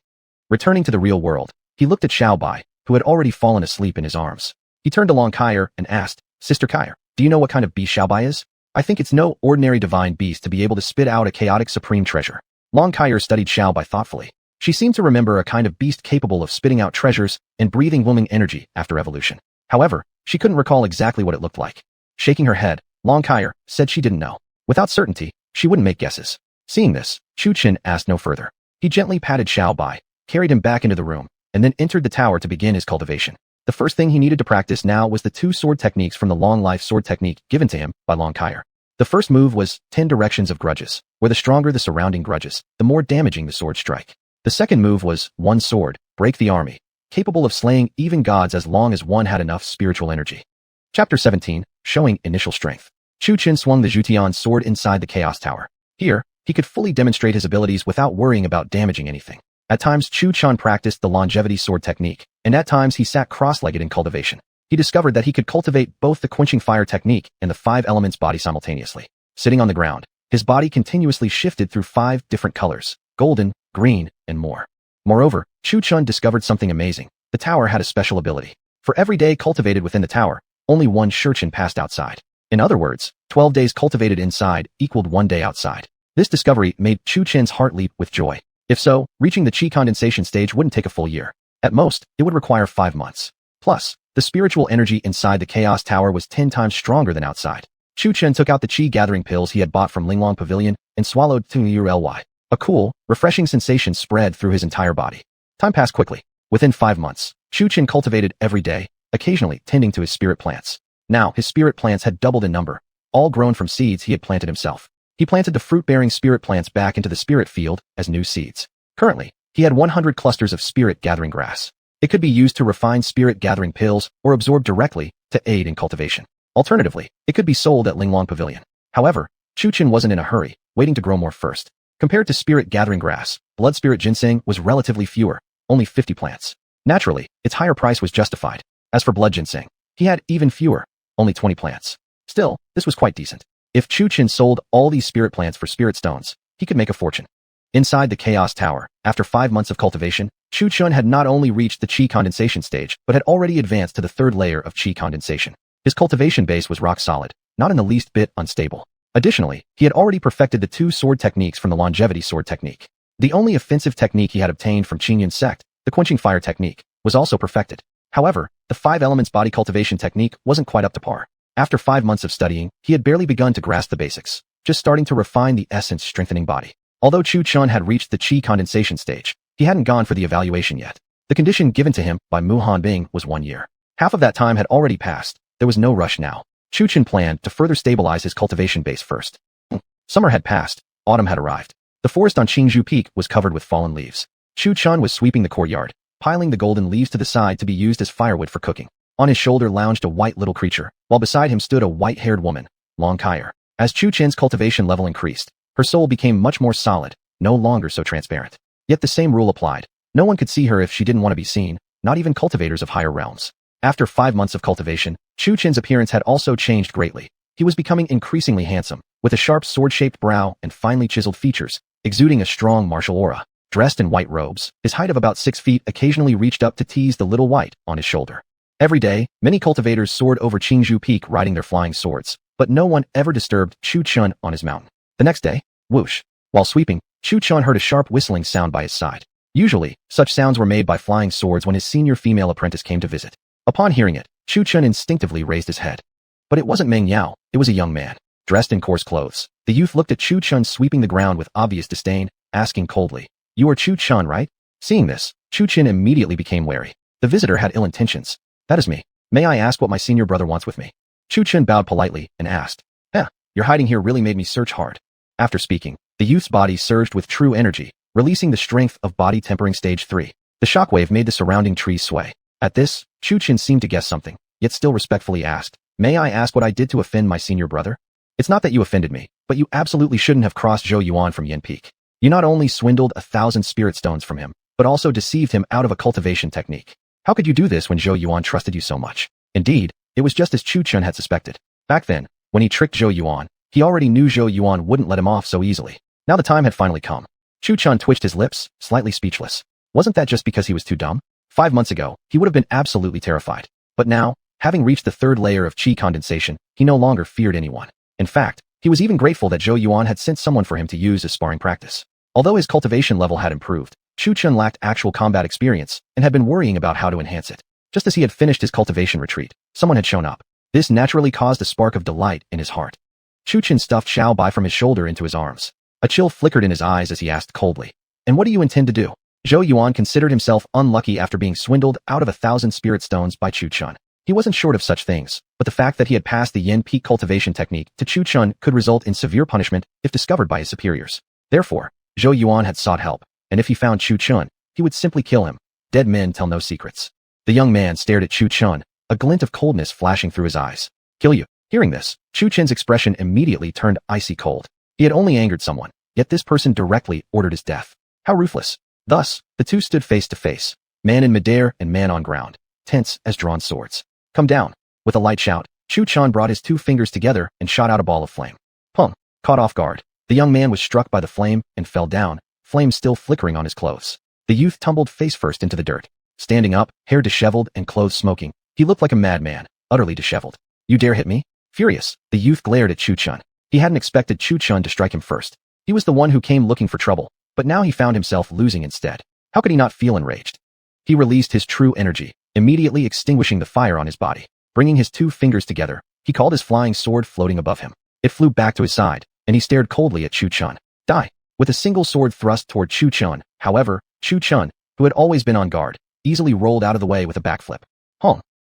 Returning to the real world, he looked at Xiao Bai, who had already fallen asleep in his arms. He turned to Long Kaier and asked, Sister Kaier, do you know what kind of beast Xiao Bai is? I think it's no ordinary divine beast to be able to spit out a chaotic supreme treasure. Long Kaier studied Xiao Bai thoughtfully. She seemed to remember a kind of beast capable of spitting out treasures and breathing woming energy after evolution. However, she couldn't recall exactly what it looked like. Shaking her head, Long Kaier said she didn't know. Without certainty, she wouldn't make guesses. Seeing this, Chu Chen asked no further. He gently patted Xiao Bai, carried him back into the room, and then entered the tower to begin his cultivation. The first thing he needed to practice now was the 2 sword techniques from the long life sword technique given to him by Long Kaier. The first move was 10 Directions of Grudges, where the stronger the surrounding grudges, the more damaging the sword strike. The second move was One Sword, Break the Army, capable of slaying even gods as long as one had enough spiritual energy. Chapter 17, Showing Initial Strength. Chu Chen swung the Zhutian sword inside the Chaos Tower. Here, he could fully demonstrate his abilities without worrying about damaging anything. At times, Chu Chen practiced the longevity sword technique, and at times he sat cross-legged in cultivation. He discovered that he could cultivate both the quenching fire technique and the 5 elements body simultaneously. Sitting on the ground, his body continuously shifted through 5 different colors, golden, green, and more. Moreover, Chu Chen discovered something amazing. The tower had a special ability. For every day cultivated within the tower, only 1 shurchen passed outside. In other words, 12 days cultivated inside equaled 1 day outside. This discovery made Chu Chen's heart leap with joy. If so, reaching the chi condensation stage wouldn't take a full year. At most, it would require 5 months. Plus, the spiritual energy inside the Chaos Tower was 10 times stronger than outside. Chu Chen took out the chi gathering pills he had bought from Linglong Pavilion and swallowed 2 ly. A cool, refreshing sensation spread through his entire body. Time passed quickly. Within 5 months, Chu Chen cultivated every day, occasionally tending to his spirit plants. Now, his spirit plants had doubled in number, all grown from seeds he had planted himself. He planted the fruit-bearing spirit plants back into the spirit field as new seeds. Currently, he had 100 clusters of spirit-gathering grass. It could be used to refine spirit-gathering pills or absorbed directly to aid in cultivation. Alternatively, it could be sold at Linglong Pavilion. However, Chu Chen wasn't in a hurry, waiting to grow more first. Compared to spirit-gathering grass, blood spirit ginseng was relatively fewer, only 50 plants. Naturally, its higher price was justified. As for blood ginseng, he had even fewer, only 20 plants. Still, this was quite decent. If Chu Chen sold all these spirit plants for spirit stones, he could make a fortune. Inside the Chaos Tower, after 5 months of cultivation, Chu Chen had not only reached the chi condensation stage, but had already advanced to the 3rd layer of chi condensation. His cultivation base was rock solid, not in the least bit unstable. Additionally, he had already perfected the 2 sword techniques from the longevity sword technique. The only offensive technique he had obtained from Qingyun sect, the quenching fire technique, was also perfected. However, the 5 elements body cultivation technique wasn't quite up to par. After 5 months of studying, he had barely begun to grasp the basics, just starting to refine the essence strengthening body. Although Chu Chen had reached the chi condensation stage, he hadn't gone for the evaluation yet. The condition given to him by Mu Hanbing was 1 year. Half of that time had already passed. There was no rush now. Chu Chen planned to further stabilize his cultivation base first. Summer had passed. Autumn had arrived. The forest on Qingzhou Peak was covered with fallen leaves. Chu Chen was sweeping the courtyard, piling the golden leaves to the side to be used as firewood for cooking. On his shoulder lounged a white little creature, while beside him stood a white-haired woman, Long Kaier. As Chu Chen's cultivation level increased, her soul became much more solid, no longer so transparent. Yet the same rule applied. No one could see her if she didn't want to be seen, not even cultivators of higher realms. After 5 months of cultivation, Chu Chen's appearance had also changed greatly. He was becoming increasingly handsome, with a sharp sword-shaped brow and finely chiseled features, exuding a strong martial aura. Dressed in white robes, his height of about 6 feet occasionally reached up to tease the little white on his shoulder. Every day, many cultivators soared over Qingzhou Peak riding their flying swords, but no one ever disturbed Chu Chun on his mountain. The next day, whoosh. While sweeping, Chu Chun heard a sharp whistling sound by his side. Usually, such sounds were made by flying swords when his senior female apprentice came to visit. Upon hearing it, Chu Chun instinctively raised his head. But it wasn't Meng Yao, it was a young man, dressed in coarse clothes. The youth looked at Chu Chun sweeping the ground with obvious disdain, asking coldly, "You are Chu Chun, right?" Seeing this, Chu Chun immediately became wary. The visitor had ill intentions. "That is me. May I ask what my senior brother wants with me?" Chu Chun bowed politely and asked, "Your hiding here really made me search hard." After speaking, the youth's body surged with true energy, releasing the strength of body tempering stage 3. The shockwave made the surrounding trees sway. At this, Chu Chun seemed to guess something, yet still respectfully asked, "May I ask what I did to offend my senior brother?" "It's not that you offended me, but you absolutely shouldn't have crossed Zhou Yuan from Yen Peak. You not only swindled 1,000 spirit stones from him, but also deceived him out of a cultivation technique. How could you do this when Zhou Yuan trusted you so much?" Indeed, it was just as Chu Chun had suspected. Back then, when he tricked Zhou Yuan, he already knew Zhou Yuan wouldn't let him off so easily. Now the time had finally come. Chu Chun twitched his lips, slightly speechless. Wasn't that just because he was too dumb? 5 months ago, he would have been absolutely terrified. But now, having reached the 3rd layer of qi condensation, he no longer feared anyone. In fact, he was even grateful that Zhou Yuan had sent someone for him to use as sparring practice. Although his cultivation level had improved, Chu Chun lacked actual combat experience and had been worrying about how to enhance it. Just as he had finished his cultivation retreat, someone had shown up. This naturally caused a spark of delight in his heart. Chu Chun stuffed Xiao Bai from his shoulder into his arms. A chill flickered in his eyes as he asked coldly, "And what do you intend to do?" Zhou Yuan considered himself unlucky after being swindled out of 1,000 spirit stones by Chu Chun. He wasn't short of such things, but the fact that he had passed the Yen Peak cultivation technique to Chu Chun could result in severe punishment if discovered by his superiors. Therefore, Zhou Yuan had sought help, and if he found Chu Chun, he would simply kill him. Dead men tell no secrets. The young man stared at Chu Chun, a glint of coldness flashing through his eyes. "Kill you." Hearing this, Chu Chun's expression immediately turned icy cold. He had only angered someone, yet this person directly ordered his death. How ruthless. Thus, the two stood face to face, man in midair and man on ground, tense as drawn swords. "Come down." With a light shout, Chu Chun brought his 2 fingers together and shot out a ball of flame. Pum. Caught off guard, the young man was struck by the flame and fell down, flames still flickering on his clothes. The youth tumbled face first into the dirt. Standing up, hair disheveled and clothes smoking, he looked like a madman, utterly disheveled. "You dare hit me?" Furious, the youth glared at Chu Chun. He hadn't expected Chu Chun to strike him first. He was the one who came looking for trouble, but now he found himself losing instead. How could he not feel enraged? He released his true energy, immediately extinguishing the fire on his body. Bringing his 2 fingers together, he called his flying sword floating above him. It flew back to his side, and he stared coldly at Chu Chun. "Die." With a single sword thrust toward Chu Chun, however, Chu Chun, who had always been on guard, easily rolled out of the way with a backflip.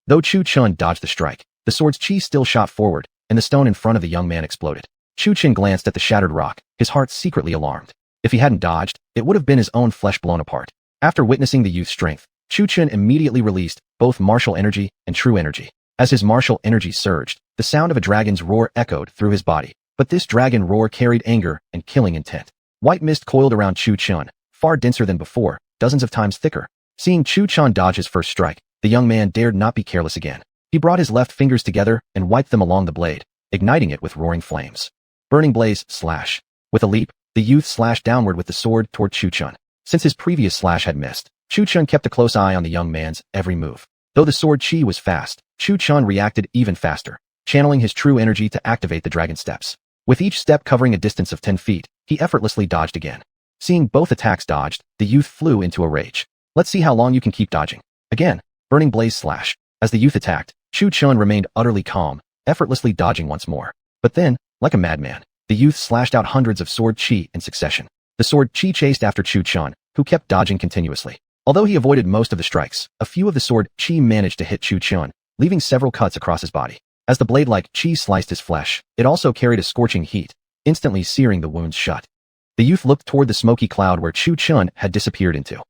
Though Chu Chun dodged the strike, the sword's chi still shot forward, and the stone in front of the young man exploded. Chu Chun glanced at the shattered rock, his heart secretly alarmed. If he hadn't dodged, it would have been his own flesh blown apart. After witnessing the youth's strength, Chu Chun immediately released both martial energy and true energy. As his martial energy surged, the sound of a dragon's roar echoed through his body. But this dragon roar carried anger and killing intent. White mist coiled around Chu Chun, far denser than before, dozens of times thicker. Seeing Chu Chun dodge his first strike, the young man dared not be careless again. He brought his left fingers together and wiped them along the blade, igniting it with roaring flames. Burning blaze, slash. With a leap, the youth slashed downward with the sword toward Chu Chun. Since his previous slash had missed, Chu Chun kept a close eye on the young man's every move. Though the sword chi was fast, Chu Chun reacted even faster, channeling his true energy to activate the dragon steps. With each step covering a distance of 10 feet, he effortlessly dodged again. Seeing both attacks dodged, the youth flew into a rage. "Let's see how long you can keep dodging." Again, burning blaze slash. As the youth attacked, Chu Chun remained utterly calm, effortlessly dodging once more. But then, like a madman, the youth slashed out hundreds of sword chi in succession. The sword chi chased after Chu Chun, who kept dodging continuously. Although he avoided most of the strikes, a few of the sword chi managed to hit Chu Chun, leaving several cuts across his body. As the blade-like chi sliced his flesh, it also carried a scorching heat, instantly searing the wounds shut. The youth looked toward the smoky cloud where Chu Chun had disappeared into.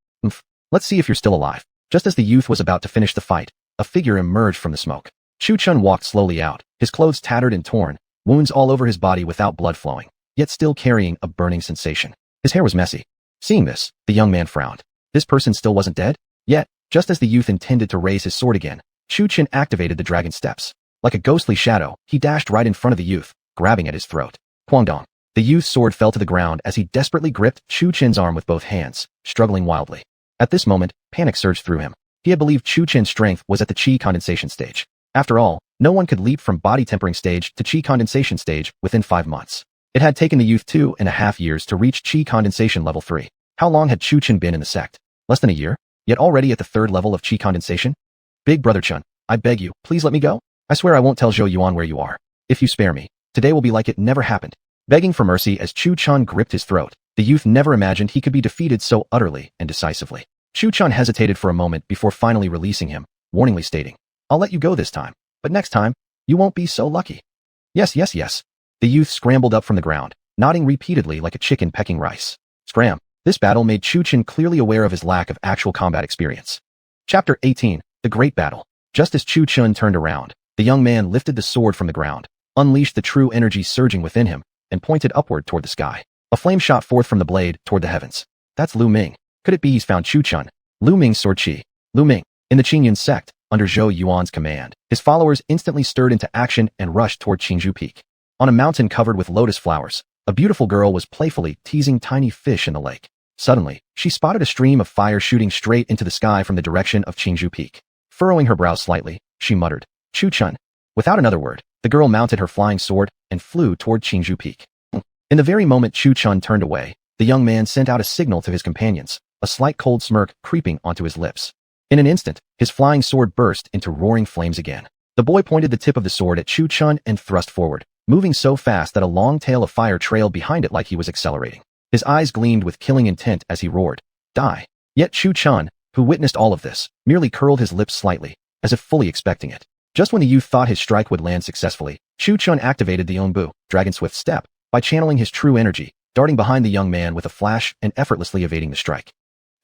Let's see if you're still alive." Just as the youth was about to finish the fight, a figure emerged from the smoke. Chu Chun walked slowly out, his clothes tattered and torn, wounds all over his body without blood flowing, yet still carrying a burning sensation. His hair was messy. Seeing this, the young man frowned. This person still wasn't dead? Yet, just as the youth intended to raise his sword again, Chu Chun activated the dragon steps. Like a ghostly shadow, he dashed right in front of the youth, grabbing at his throat. Kwangdong. The youth's sword fell to the ground as he desperately gripped Chu Chen's arm with both hands, struggling wildly. At this moment, panic surged through him. He had believed Chu Chen's strength was at the chi condensation stage. After all, no one could leap from body tempering stage to chi condensation stage within 5 months. It had taken the youth 2.5 years to reach chi condensation level 3. How long had Chu Chen been in the sect? Less than a year? Yet already at the 3rd level of chi condensation? Big brother Chun, I beg you, please let me go. I swear I won't tell Zhou Yuan where you are. If you spare me, today will be like it never happened. Begging for mercy as Chu Chun gripped his throat, the youth never imagined he could be defeated so utterly and decisively. Chu Chun hesitated for a moment before finally releasing him, warningly stating, I'll let you go this time, but next time, you won't be so lucky. Yes, yes, yes. The youth scrambled up from the ground, nodding repeatedly like a chicken pecking rice. Scram. This battle made Chu Chen clearly aware of his lack of actual combat experience. Chapter 18, The Great Battle. Just as Chu Chen turned around, the young man lifted the sword from the ground, unleashed the true energy surging within him, and pointed upward toward the sky. A flame shot forth from the blade toward the heavens. That's Lu Ming. Could it be he's found Chu Chen? Lu Ming's sword chi. Lu Ming. In the Qingyun sect, under Zhou Yuan's command, his followers instantly stirred into action and rushed toward Qingzhou Peak. On a mountain covered with lotus flowers, a beautiful girl was playfully teasing tiny fish in the lake. Suddenly, she spotted a stream of fire shooting straight into the sky from the direction of Qingzhou Peak. Furrowing her brows slightly, she muttered, Chu Chen. Without another word, the girl mounted her flying sword and flew toward Qingzhou Peak. In the very moment Chu Chen turned away, the young man sent out a signal to his companions, a slight cold smirk creeping onto his lips. In an instant, his flying sword burst into roaring flames again. The boy pointed the tip of the sword at Chu Chen and thrust forward, moving so fast that a long tail of fire trailed behind it like he was accelerating. His eyes gleamed with killing intent as he roared, Die! Yet Chu Chen, who witnessed all of this, merely curled his lips slightly, as if fully expecting it. Just when the youth thought his strike would land successfully, Chu Chen activated the Onbu, Dragon Swift Step, by channeling his true energy, darting behind the young man with a flash and effortlessly evading the strike.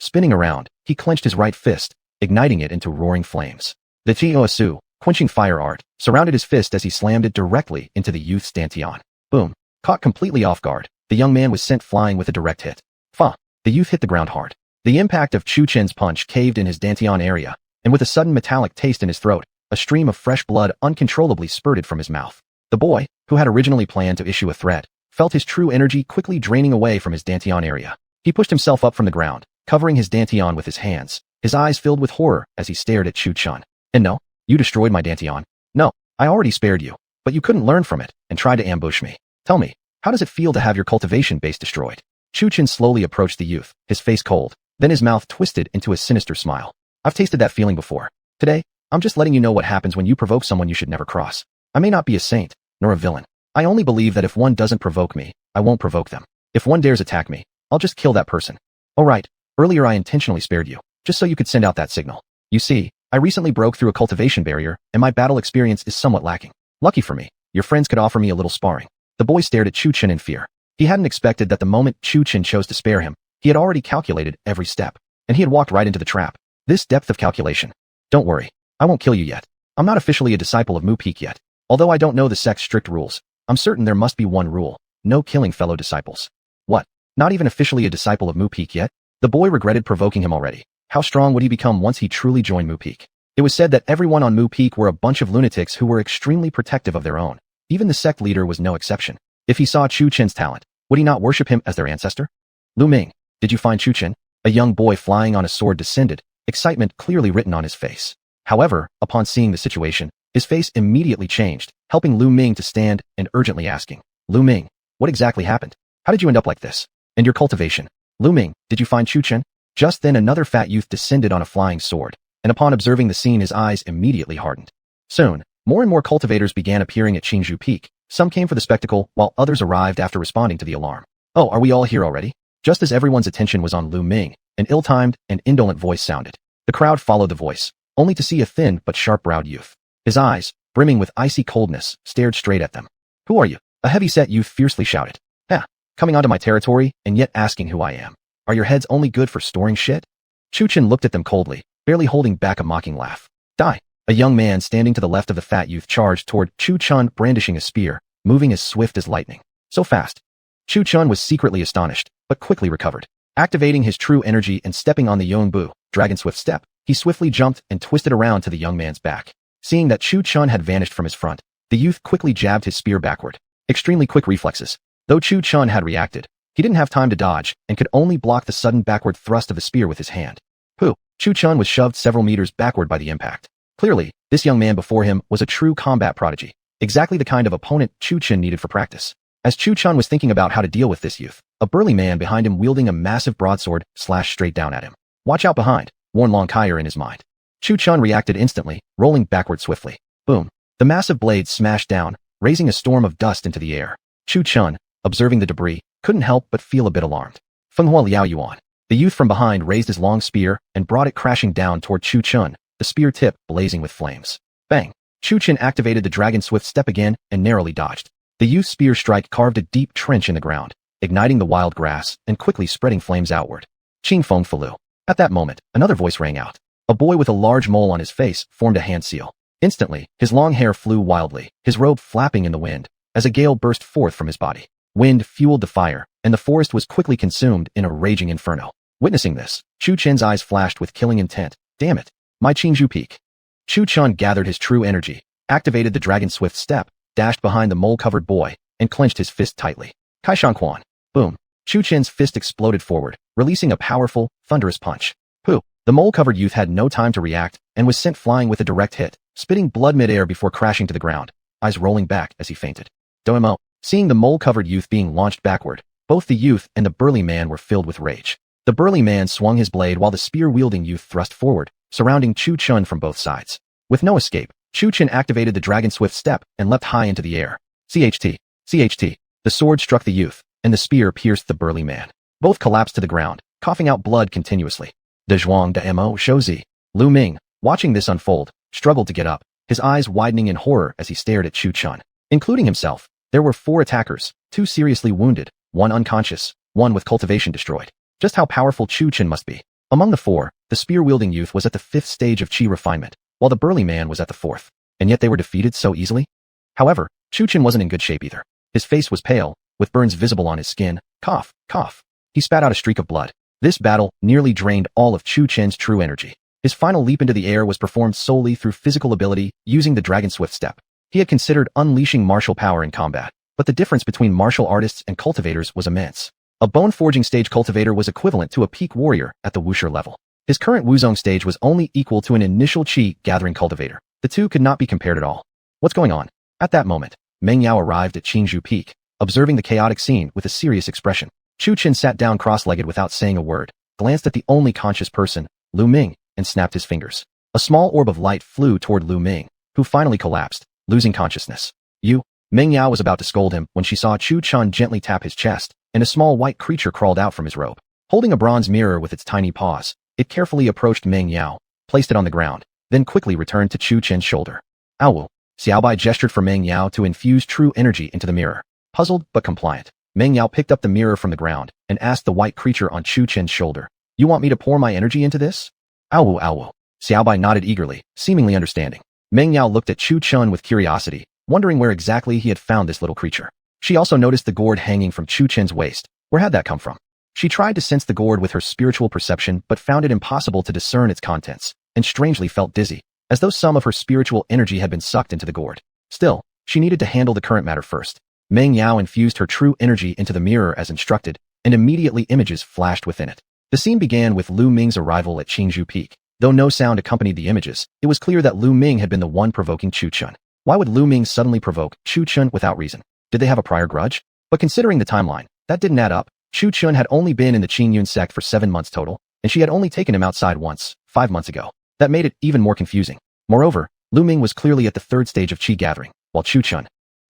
Spinning around, he clenched his right fist, igniting it into roaring flames. The Chioasu, quenching fire art, surrounded his fist as he slammed it directly into the youth's dantian. Boom. Caught completely off guard, the young man was sent flying with a direct hit. Fa! The youth hit the ground hard. The impact of Chu Chen's punch caved in his dantian area, and with a sudden metallic taste in his throat, a stream of fresh blood uncontrollably spurted from his mouth. The boy, who had originally planned to issue a threat, felt his true energy quickly draining away from his dantian area. He pushed himself up from the ground, covering his dantian with his hands, his eyes filled with horror as he stared at Chu Chen. And no, you destroyed my dantian. No, I already spared you, but you couldn't learn from it and tried to ambush me. Tell me, how does it feel to have your cultivation base destroyed? Chu Chen slowly approached the youth, his face cold, then his mouth twisted into a sinister smile. I've tasted that feeling before. Today, I'm just letting you know what happens when you provoke someone you should never cross. I may not be a saint, nor a villain. I only believe that if one doesn't provoke me, I won't provoke them. If one dares attack me, I'll just kill that person. Oh right, earlier I intentionally spared you, just so you could send out that signal. You see, I recently broke through a cultivation barrier, and my battle experience is somewhat lacking. Lucky for me, your friends could offer me a little sparring. The boy stared at Chu Chen in fear. He hadn't expected that the moment Chu Chen chose to spare him, he had already calculated every step, and he had walked right into the trap. This depth of calculation. Don't worry, I won't kill you yet. I'm not officially a disciple of Mu Peak yet. Although I don't know the sect's strict rules, I'm certain there must be one rule: no killing fellow disciples. What? Not even officially a disciple of Mu Peak yet? The boy regretted provoking him already. How strong would he become once he truly joined Mu Peak? It was said that everyone on Mu Peak were a bunch of lunatics who were extremely protective of their own. Even the sect leader was no exception. If he saw Chu Chen's talent, would he not worship him as their ancestor? Lu Ming, did you find Chu Chen? A young boy flying on a sword descended, excitement clearly written on his face. However, upon seeing the situation, his face immediately changed, helping Lu Ming to stand and urgently asking, Lu Ming, what exactly happened? How did you end up like this? And your cultivation? Lu Ming, did you find Chu Chen? Just then another fat youth descended on a flying sword, and upon observing the scene his eyes immediately hardened. Soon, more and more cultivators began appearing at Qingzhou Peak. Some came for the spectacle, while others arrived after responding to the alarm. Oh, are we all here already? Just as everyone's attention was on Lu Ming, an ill-timed and indolent voice sounded. The crowd followed the voice, only to see a thin but sharp-browed youth. His eyes, brimming with icy coldness, stared straight at them. Who are you? A heavy-set youth fiercely shouted. Ha! Coming onto my territory, and yet asking who I am. Are your heads only good for storing shit? Chu Chen looked at them coldly, barely holding back a mocking laugh. Die! A young man standing to the left of the fat youth charged toward Chu Chen, brandishing a spear, moving as swift as lightning. So fast. Chu Chen was secretly astonished, but quickly recovered. Activating his true energy and stepping on the Yonbu, Dragon Swift Step, he swiftly jumped and twisted around to the young man's back. Seeing that Chu Chun had vanished from his front, the youth quickly jabbed his spear backward. Extremely quick reflexes. Though Chu Chun had reacted, he didn't have time to dodge and could only block the sudden backward thrust of the spear with his hand. Pooh! Chu Chun was shoved several meters backward by the impact. Clearly, this young man before him was a true combat prodigy, exactly the kind of opponent Chu Chun needed for practice. As Chu Chun was thinking about how to deal with this youth, a burly man behind him wielding a massive broadsword slashed straight down at him. "Watch out behind," warned Long Kaier in his mind. Chu Chun reacted instantly, rolling backward swiftly. Boom! The massive blade smashed down, raising a storm of dust into the air. Chu Chun, observing the debris, couldn't help but feel a bit alarmed. Fenghua Liao Yuan. The youth from behind raised his long spear and brought it crashing down toward Chu Chun, the spear tip blazing with flames. Bang! Chu Chun activated the dragon swift step again and narrowly dodged. The youth's spear strike carved a deep trench in the ground, igniting the wild grass and quickly spreading flames outward. Qing Feng Falu. At that moment, another voice rang out. A boy with a large mole on his face formed a hand seal. Instantly, his long hair flew wildly, his robe flapping in the wind, as a gale burst forth from his body. Wind fueled the fire, and the forest was quickly consumed in a raging inferno. Witnessing this, Chu Chen's eyes flashed with killing intent. Damn it! My Qingzhou Peak. Chu Chun gathered his true energy, activated the dragon swift step, dashed behind the mole-covered boy, and clenched his fist tightly. Kaishan Quan. Boom. Chu Chen's fist exploded forward, releasing a powerful, thunderous punch. Pooh! The mole-covered youth had no time to react and was sent flying with a direct hit, spitting blood mid-air before crashing to the ground, eyes rolling back as he fainted. Doemo. Seeing the mole-covered youth being launched backward, both the youth and the burly man were filled with rage. The burly man swung his blade while the spear-wielding youth thrust forward, surrounding Chu Chun from both sides. With no escape, Chu Chun activated the dragon swift step and leapt high into the air. CHT. CHT. The sword struck the youth, and the spear pierced the burly man. Both collapsed to the ground, coughing out blood continuously. De Zhuang de Mo Shouzi. Lu Ming, watching this unfold, struggled to get up, his eyes widening in horror as he stared at Chu Chun. Including himself, there were 4 attackers, 2 seriously wounded, 1 unconscious, 1 with cultivation destroyed. Just how powerful Chu Chun must be. Among the 4, the spear-wielding youth was at the 5th stage of chi refinement, while the burly man was at the 4th. And yet they were defeated so easily? However, Chu Chun wasn't in good shape either. His face was pale, with burns visible on his skin. Cough, cough. He spat out a streak of blood. This battle nearly drained all of Chu Chen's true energy. His final leap into the air was performed solely through physical ability, using the dragon swift step. He had considered unleashing martial power in combat, but the difference between martial artists and cultivators was immense. A bone-forging stage cultivator was equivalent to a peak warrior at the Wuxia level. His current Wuzong stage was only equal to an initial chi-gathering cultivator. The two could not be compared at all. What's going on? At that moment, Meng Yao arrived at Qingzhou Peak, observing the chaotic scene with a serious expression. Chu Chen sat down cross-legged without saying a word, glanced at the only conscious person, Lu Ming, and snapped his fingers. A small orb of light flew toward Lu Ming, who finally collapsed, losing consciousness. You? Meng Yao was about to scold him when she saw Chu Chun gently tap his chest, and a small white creature crawled out from his robe. Holding a bronze mirror with its tiny paws, it carefully approached Meng Yao, placed it on the ground, then quickly returned to Chu Chen's shoulder. Ow! Xiaobai gestured for Meng Yao to infuse true energy into the mirror. Puzzled but compliant, Meng Yao picked up the mirror from the ground and asked the white creature on Chu Chen's shoulder, "You want me to pour my energy into this?" Ow! Ow! Xiaobai nodded eagerly, seemingly understanding. Meng Yao looked at Chu Chun with curiosity, wondering where exactly he had found this little creature. She also noticed the gourd hanging from Chu Chen's waist. Where had that come from? She tried to sense the gourd with her spiritual perception but found it impossible to discern its contents, and strangely felt dizzy, as though some of her spiritual energy had been sucked into the gourd. Still, she needed to handle the current matter first. Meng Yao infused her true energy into the mirror as instructed, and immediately images flashed within it. The scene began with Lu Ming's arrival at Qingzhou Peak. Though no sound accompanied the images, it was clear that Lu Ming had been the one provoking Chu Chun. Why would Lu Ming suddenly provoke Chu Chun without reason? Did they have a prior grudge? But considering the timeline, that didn't add up. Chu Chun had only been in the Qingyun sect for 7 months total, and she had only taken him outside once, 5 months ago. That made it even more confusing. Moreover, Lu Ming was clearly at the 3rd stage of Qi gathering, while Chu Chun.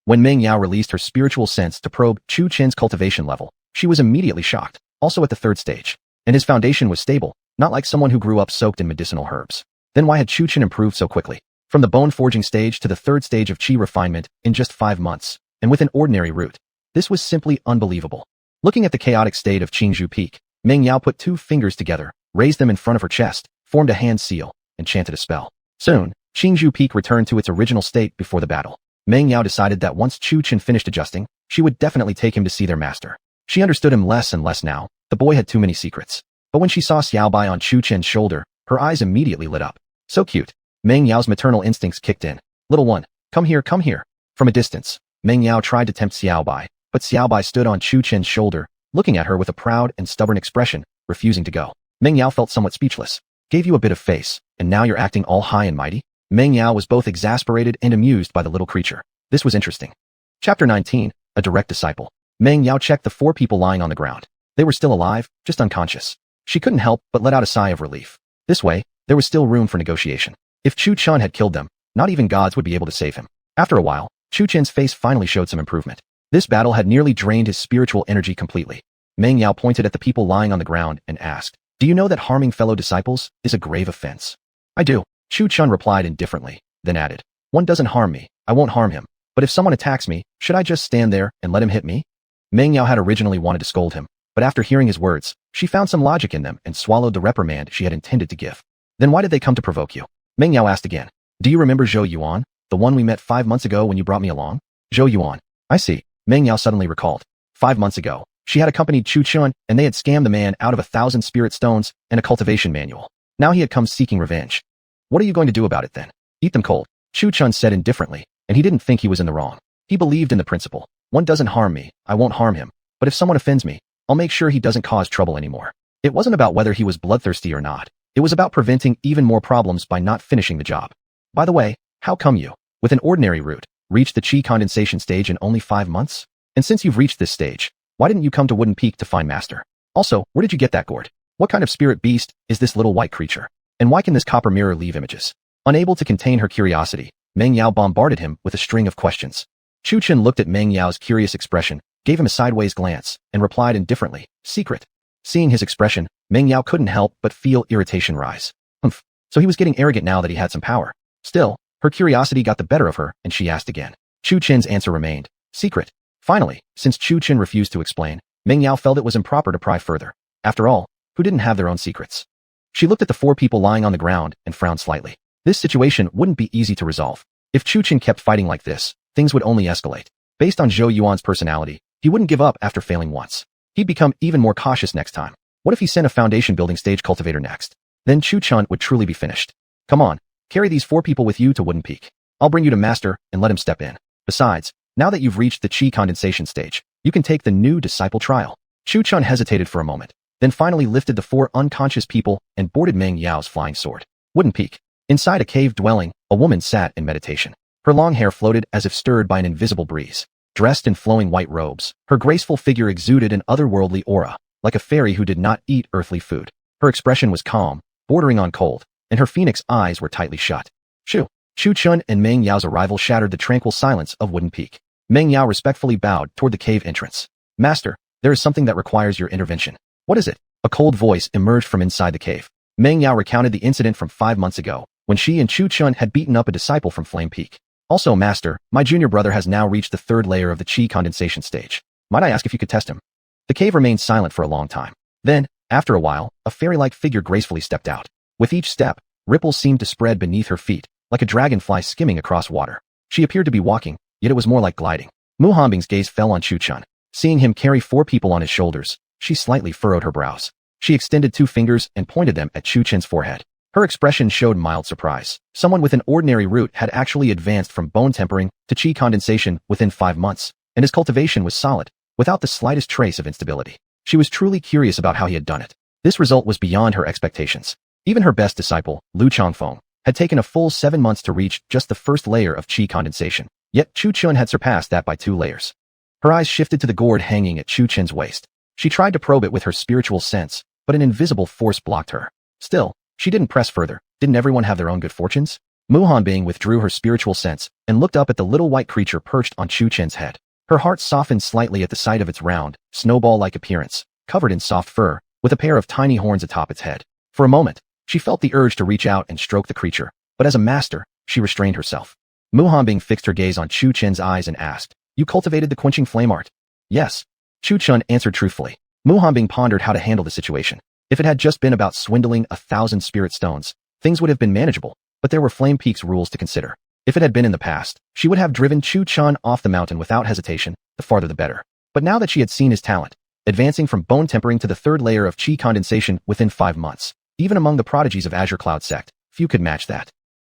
When Meng Yao released her spiritual sense to probe Chu Chen's cultivation level, she was immediately shocked, also at the 3rd stage. And his foundation was stable, not like someone who grew up soaked in medicinal herbs. Then why had Chu Chen improved so quickly? From the bone-forging stage to the 3rd stage of Qi refinement in just 5 months, and with an ordinary root. This was simply unbelievable. Looking at the chaotic state of Qingzhou Peak, Meng Yao put 2 fingers together, raised them in front of her chest, formed a hand seal, and chanted a spell. Soon, Qingzhou Peak returned to its original state before the battle. Meng Yao decided that once Chu Chen finished adjusting, she would definitely take him to see their master. She understood him less and less now. The boy had too many secrets. But when she saw Xiaobai on Chu Chen's shoulder, her eyes immediately lit up. So cute. Meng Yao's maternal instincts kicked in. Little one, come here, come here. From a distance, Meng Yao tried to tempt Xiao Bai, but Xiao Bai stood on Chu Chen's shoulder, looking at her with a proud and stubborn expression, refusing to go. Meng Yao felt somewhat speechless. Gave you a bit of face, and now you're acting all high and mighty? Meng Yao was both exasperated and amused by the little creature. This was interesting. Chapter 19, A Direct Disciple. Meng Yao checked the 4 people lying on the ground. They were still alive, just unconscious. She couldn't help but let out a sigh of relief. This way, there was still room for negotiation. If Chu Chen had killed them, not even gods would be able to save him. After a while, Chu Chen's face finally showed some improvement. This battle had nearly drained his spiritual energy completely. Meng Yao pointed at the people lying on the ground and asked, "Do you know that harming fellow disciples is a grave offense?" "I do," Chu Chen replied indifferently, then added, "One doesn't harm me, I won't harm him. But if someone attacks me, should I just stand there and let him hit me?" Meng Yao had originally wanted to scold him, but after hearing his words, she found some logic in them and swallowed the reprimand she had intended to give. "Then why did they come to provoke you?" Meng Yao asked again. "Do you remember Zhou Yuan, the one we met 5 months ago when you brought me along?" "Zhou Yuan. I see," Meng Yao suddenly recalled. 5 months ago, she had accompanied Chu Chen and they had scammed the man out of 1,000 spirit stones and a cultivation manual. Now he had come seeking revenge. "What are you going to do about it then?" "Eat them cold," Chu Chen said indifferently, and he didn't think he was in the wrong. He believed in the principle. One doesn't harm me, I won't harm him. But if someone offends me, I'll make sure he doesn't cause trouble anymore. It wasn't about whether he was bloodthirsty or not. It was about preventing even more problems by not finishing the job. By the way, how come you, with an ordinary route, reached the chi condensation stage in only 5 months? And since you've reached this stage, why didn't you come to Wooden Peak to find Master? Also, where did you get that gourd? What kind of spirit beast is this little white creature? And why can this copper mirror leave images? Unable to contain her curiosity, Meng Yao bombarded him with a string of questions. Chu Chen looked at Meng Yao's curious expression, gave him a sideways glance, and replied indifferently, "Secret." Seeing his expression, Meng Yao couldn't help but feel irritation rise. Humph. So he was getting arrogant now that he had some power. Still, her curiosity got the better of her, and she asked again. Chu Chen's answer remained, "Secret." Finally, since Chu Chen refused to explain, Meng Yao felt it was improper to pry further. After all, who didn't have their own secrets? She looked at the 4 people lying on the ground and frowned slightly. This situation wouldn't be easy to resolve. If Chu Chen kept fighting like this, things would only escalate. Based on Zhou Yuan's personality, he wouldn't give up after failing once. He'd become even more cautious next time. What if he sent a foundation building stage cultivator next? Then Chu Chen would truly be finished. "Come on, carry these 4 people with you to Wooden Peak. I'll bring you to Master and let him step in. Besides, now that you've reached the chi condensation stage, you can take the new disciple trial." Chu Chen hesitated for a moment, then finally lifted the 4 unconscious people and boarded Meng Yao's flying sword. Wooden Peak. Inside a cave dwelling, a woman sat in meditation. Her long hair floated as if stirred by an invisible breeze. Dressed in flowing white robes, her graceful figure exuded an otherworldly aura, like a fairy who did not eat earthly food. Her expression was calm, bordering on cold, and her phoenix eyes were tightly shut. Chu Chen and Meng Yao's arrival shattered the tranquil silence of Wooden Peak. Meng Yao respectfully bowed toward the cave entrance. "Master, there is something that requires your intervention." "What is it?" A cold voice emerged from inside the cave. Meng Yao recounted the incident from 5 months ago, when she and Chu Chen had beaten up a disciple from Flame Peak. "Also, Master, my junior brother has now reached the 3rd layer of the chi condensation stage. Might I ask if you could test him?" The cave remained silent for a long time. Then, after a while, a fairy-like figure gracefully stepped out. With each step, ripples seemed to spread beneath her feet, like a dragonfly skimming across water. She appeared to be walking, yet it was more like gliding. Mu Hanbing's gaze fell on Chu Chen. Seeing him carry 4 people on his shoulders, she slightly furrowed her brows. She extended 2 fingers and pointed them at Chu Chen's forehead. Her expression showed mild surprise. Someone with an ordinary root had actually advanced from bone tempering to chi condensation within 5 months, and his cultivation was solid, without the slightest trace of instability. She was truly curious about how he had done it. This result was beyond her expectations. Even her best disciple, Lu Changfeng, had taken a full 7 months to reach just the 1st layer of chi condensation, yet Chu Chen had surpassed that by 2 layers. Her eyes shifted to the gourd hanging at Chu Chen's waist. She tried to probe it with her spiritual sense, but an invisible force blocked her. Still, she didn't press further. Didn't everyone have their own good fortunes? Mu Hanbing withdrew her spiritual sense and looked up at the little white creature perched on Chu Chen's head. Her heart softened slightly at the sight of its round, snowball-like appearance, covered in soft fur, with a pair of tiny horns atop its head. For a moment, she felt the urge to reach out and stroke the creature, but as a master, she restrained herself. Mu Hanbing fixed her gaze on Chu Chen's eyes and asked, "You cultivated the quenching flame art?" "Yes." Chu Chen answered truthfully. Mu Hanbing pondered how to handle the situation. If it had just been about swindling 1,000 spirit stones, things would have been manageable, but there were Flame Peak's rules to consider. If it had been in the past, she would have driven Chu Chen off the mountain without hesitation, the farther the better. But now that she had seen his talent, advancing from bone tempering to the 3rd layer of chi condensation within 5 months, even among the prodigies of Azure Cloud sect, few could match that.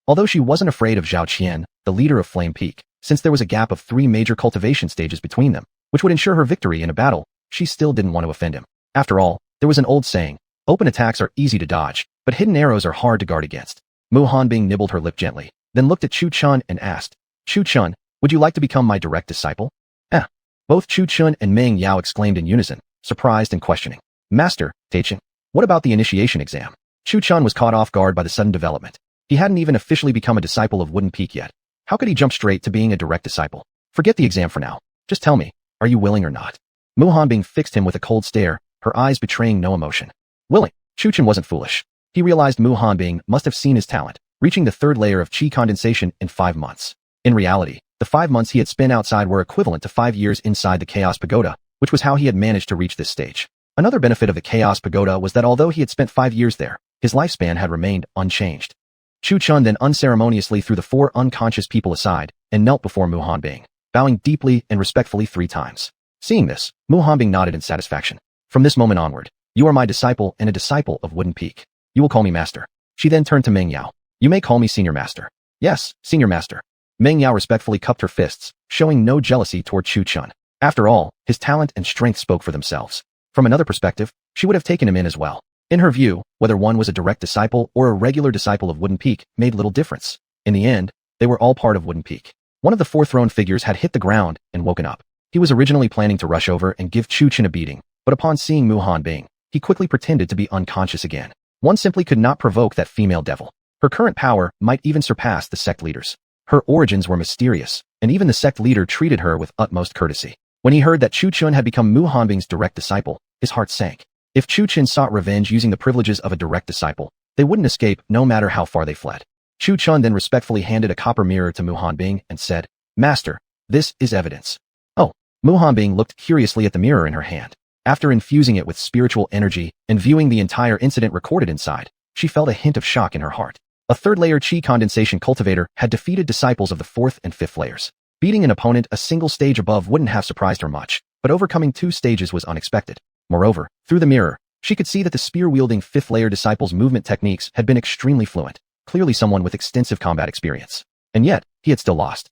Although she wasn't afraid of Zhao Qian, the leader of Flame Peak, since there was a gap of 3 major cultivation stages between them, which would ensure her victory in a battle, she still didn't want to offend him. After all, there was an old saying, open attacks are easy to dodge, but hidden arrows are hard to guard against. Mu Hanbing nibbled her lip gently, then looked at Chu Chun and asked, Chu Chun, would you like to become my direct disciple? Both Chu Chun and Meng Yao exclaimed in unison, surprised and questioning. Master, Taiching, what about the initiation exam? Chu Chun was caught off guard by the sudden development. He hadn't even officially become a disciple of Wooden Peak yet. How could he jump straight to being a direct disciple? Forget the exam for now. Just tell me, are you willing or not? Mu Hanbing fixed him with a cold stare, her eyes betraying no emotion. Willing. Chu Chun wasn't foolish. He realized Mu Hanbing must have seen his talent, reaching the 3rd layer of qi condensation in 5 months. In reality, the 5 months he had spent outside were equivalent to 5 years inside the Chaos Pagoda, which was how he had managed to reach this stage. Another benefit of the Chaos Pagoda was that although he had spent 5 years there, his lifespan had remained unchanged. Chu Chun then unceremoniously threw the 4 unconscious people aside and knelt before Mu Hanbing, bowing deeply and respectfully 3 times. Seeing this, Mu Hanbing nodded in satisfaction. From this moment onward, you are my disciple and a disciple of Wooden Peak. You will call me master. She then turned to Meng Yao. You may call me senior master. Yes, senior master. Meng Yao respectfully cupped her fists, showing no jealousy toward Chu Chun. After all, his talent and strength spoke for themselves. From another perspective, she would have taken him in as well. In her view, whether one was a direct disciple or a regular disciple of Wooden Peak made little difference. In the end, they were all part of Wooden Peak. One of the 4 thrown figures had hit the ground and woken up. He was originally planning to rush over and give Chu Chun a beating, but upon seeing Mu Hanbing, he quickly pretended to be unconscious again. One simply could not provoke that female devil. Her current power might even surpass the sect leaders. Her origins were mysterious, and even the sect leader treated her with utmost courtesy. When he heard that Chu Chun had become Mu Hanbing's direct disciple, his heart sank. If Chu Chun sought revenge using the privileges of a direct disciple, they wouldn't escape no matter how far they fled. Chu Chun then respectfully handed a copper mirror to Mu Hanbing and said, Master, this is evidence. Oh, Mu Hanbing looked curiously at the mirror in her hand. After infusing it with spiritual energy and viewing the entire incident recorded inside, she felt a hint of shock in her heart. A 3rd layer qi condensation cultivator had defeated disciples of the 4th and 5th layers. Beating an opponent a single stage above wouldn't have surprised her much, but overcoming 2 stages was unexpected. Moreover, through the mirror, she could see that the spear-wielding 5th layer disciple's movement techniques had been extremely fluent, clearly someone with extensive combat experience. And yet, he had still lost.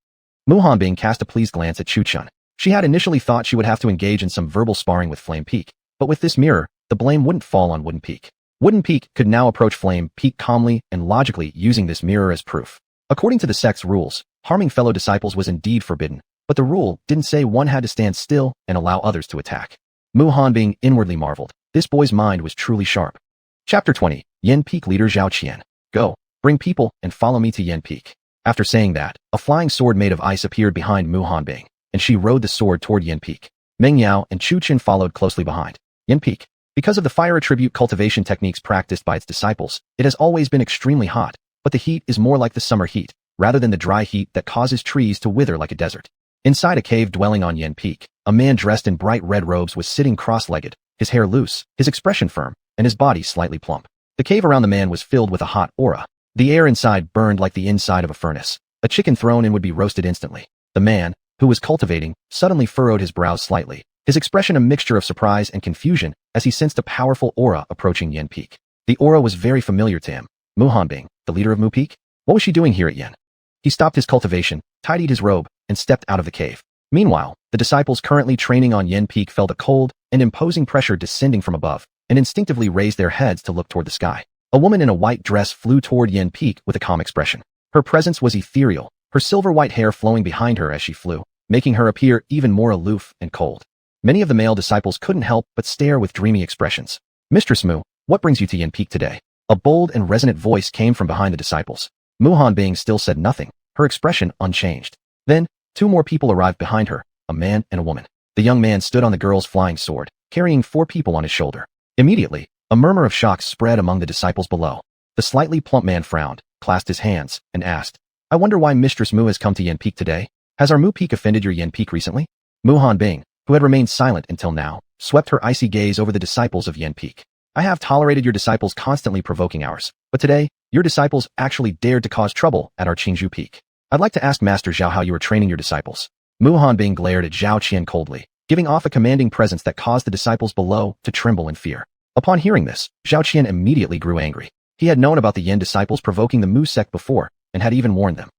Mu Hanbing cast a pleased glance at Chu Chun. She had initially thought she would have to engage in some verbal sparring with Flame Peak, but with this mirror, the blame wouldn't fall on Wooden Peak. Wooden Peak could now approach Flame Peak calmly and logically using this mirror as proof. According to the sect's rules, harming fellow disciples was indeed forbidden, but the rule didn't say one had to stand still and allow others to attack. Mu Hanbing inwardly marveled. This boy's mind was truly sharp. Chapter 20, Yen Peak Leader Zhao Qian. Go, bring people and follow me to Yen Peak. After saying that, a flying sword made of ice appeared behind Mu Hanbing, and she rode the sword toward Yen Peak. Meng Yao and Chu Chun followed closely behind. Yen Peak. Because of the fire attribute cultivation techniques practiced by its disciples, it has always been extremely hot, but the heat is more like the summer heat, rather than the dry heat that causes trees to wither like a desert. Inside a cave dwelling on Yen Peak, a man dressed in bright red robes was sitting cross-legged, his hair loose, his expression firm, and his body slightly plump. The cave around the man was filled with a hot aura. The air inside burned like the inside of a furnace. A chicken thrown in would be roasted instantly. The man, who was cultivating, suddenly furrowed his brows slightly, his expression a mixture of surprise and confusion as he sensed a powerful aura approaching Yen Peak. The aura was very familiar to him. Mu Hanbing, the leader of Mu Peak? What was she doing here at Yen? He stopped his cultivation, tidied his robe, and stepped out of the cave. Meanwhile, the disciples currently training on Yen Peak felt a cold and imposing pressure descending from above, and instinctively raised their heads to look toward the sky. A woman in a white dress flew toward Yen Peak with a calm expression. Her presence was ethereal, her silver white hair flowing behind her as she flew, making her appear even more aloof and cold. Many of the male disciples couldn't help but stare with dreamy expressions. Mistress Mu, what brings you to Yen Peak today? A bold and resonant voice came from behind the disciples. Mu Hanbing still said nothing, her expression unchanged. Then, 2 more people arrived behind her, a man and a woman. The young man stood on the girl's flying sword, carrying 4 people on his shoulder. Immediately, a murmur of shock spread among the disciples below. The slightly plump man frowned, clasped his hands, and asked, I wonder why Mistress Mu has come to Yen Peak today? Has our Mu Peak offended your Yen Peak recently? Mu Hanbing, who had remained silent until now, swept her icy gaze over the disciples of Yen Peak. I have tolerated your disciples constantly provoking ours, but today, your disciples actually dared to cause trouble at our Qingzhou Peak. I'd like to ask Master Zhao how you are training your disciples. Mu Hanbing glared at Zhao Qian coldly, giving off a commanding presence that caused the disciples below to tremble in fear. Upon hearing this, Zhao Qian immediately grew angry. He had known about the Yen disciples provoking the Mu sect before, and had even warned them.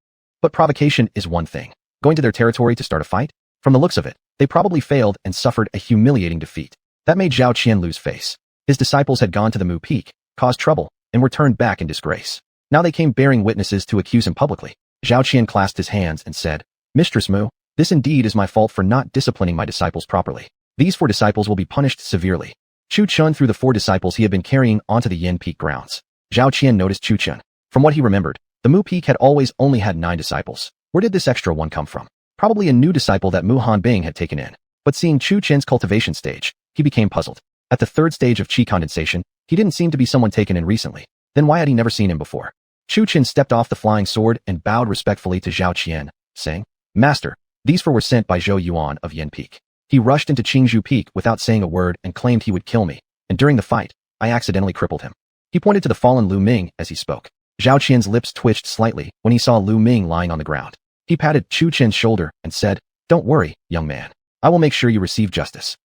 But provocation is one thing. Going to their territory to start a fight? From the looks of it, they probably failed and suffered a humiliating defeat. That made Zhao Qian lose face. His disciples had gone to the Mu Peak, caused trouble, and were turned back in disgrace. Now they came bearing witnesses to accuse him publicly. Zhao Qian clasped his hands and said, "Mistress Mu, this indeed is my fault for not disciplining my disciples properly. These 4 disciples will be punished severely." Chu Chun threw the 4 disciples he had been carrying onto the Yin Peak grounds. Zhao Qian noticed Chu Chun. From what he remembered, the Mu Peak had always only had 9 disciples. Where did this extra one come from? Probably a new disciple that Mu Hanbing had taken in. But seeing Chu Chen's cultivation stage, he became puzzled. At the 3rd stage of qi condensation, he didn't seem to be someone taken in recently. Then why had he never seen him before? Chu Chen stepped off the flying sword and bowed respectfully to Zhao Qian, saying, "Master, these 4 were sent by Zhou Yuan of Yin Peak. He rushed into Qingzhou Peak without saying a word and claimed he would kill me, and during the fight, I accidentally crippled him." He pointed to the fallen Lu Ming as he spoke. Zhao Qian's lips twitched slightly when he saw Lu Ming lying on the ground. He patted Chu Chen's shoulder and said, "Don't worry, young man. I will make sure you receive justice."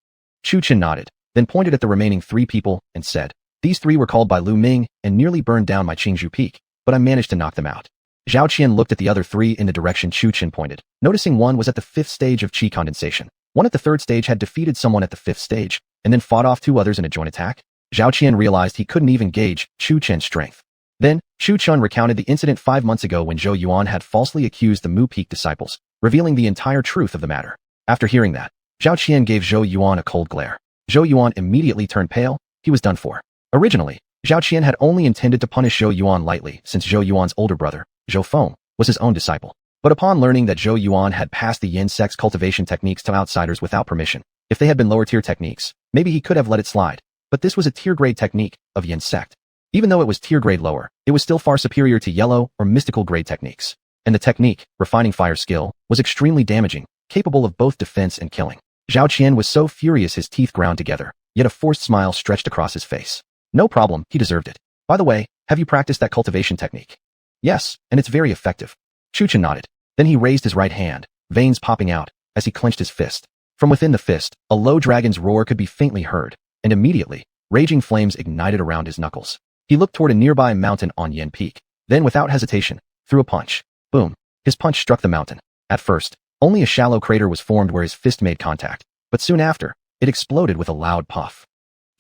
Chu Chen nodded, then pointed at the remaining 3 people and said, "These 3 were called by Lu Ming and nearly burned down my Qingzhou Peak, but I managed to knock them out." Zhao Qian looked at the other 3 in the direction Chu Chen pointed, noticing one was at the 5th stage of qi condensation. One at the 3rd stage had defeated someone at the 5th stage, and then fought off 2 others in a joint attack. Zhao Qian realized he couldn't even gauge Chu Chen's strength. Then, Chu Chun recounted the incident 5 months ago when Zhou Yuan had falsely accused the Mu Peak disciples, revealing the entire truth of the matter. After hearing that, Zhao Qian gave Zhou Yuan a cold glare. Zhou Yuan immediately turned pale. He was done for. Originally, Zhao Qian had only intended to punish Zhou Yuan lightly since Zhou Yuan's older brother, Zhou Feng, was his own disciple. But upon learning that Zhou Yuan had passed the yin sex cultivation techniques to outsiders without permission, if they had been lower tier techniques, maybe he could have let it slide. But this was a tier grade technique of yin sect. Even though it was tier grade lower, it was still far superior to yellow or mystical grade techniques. And the technique, refining fire skill, was extremely damaging, capable of both defense and killing. Zhao Qian was so furious his teeth ground together, yet a forced smile stretched across his face. No problem, he deserved it. By the way, have you practiced that cultivation technique? Yes, and it's very effective. Chu Chen nodded. Then he raised his right hand, veins popping out, as he clenched his fist. From within the fist, a low dragon's roar could be faintly heard, and immediately, raging flames ignited around his knuckles. He looked toward a nearby mountain on Yin Peak, then without hesitation, threw a punch. Boom. His punch struck the mountain. At first, only a shallow crater was formed where his fist made contact, but soon after, it exploded with a loud puff.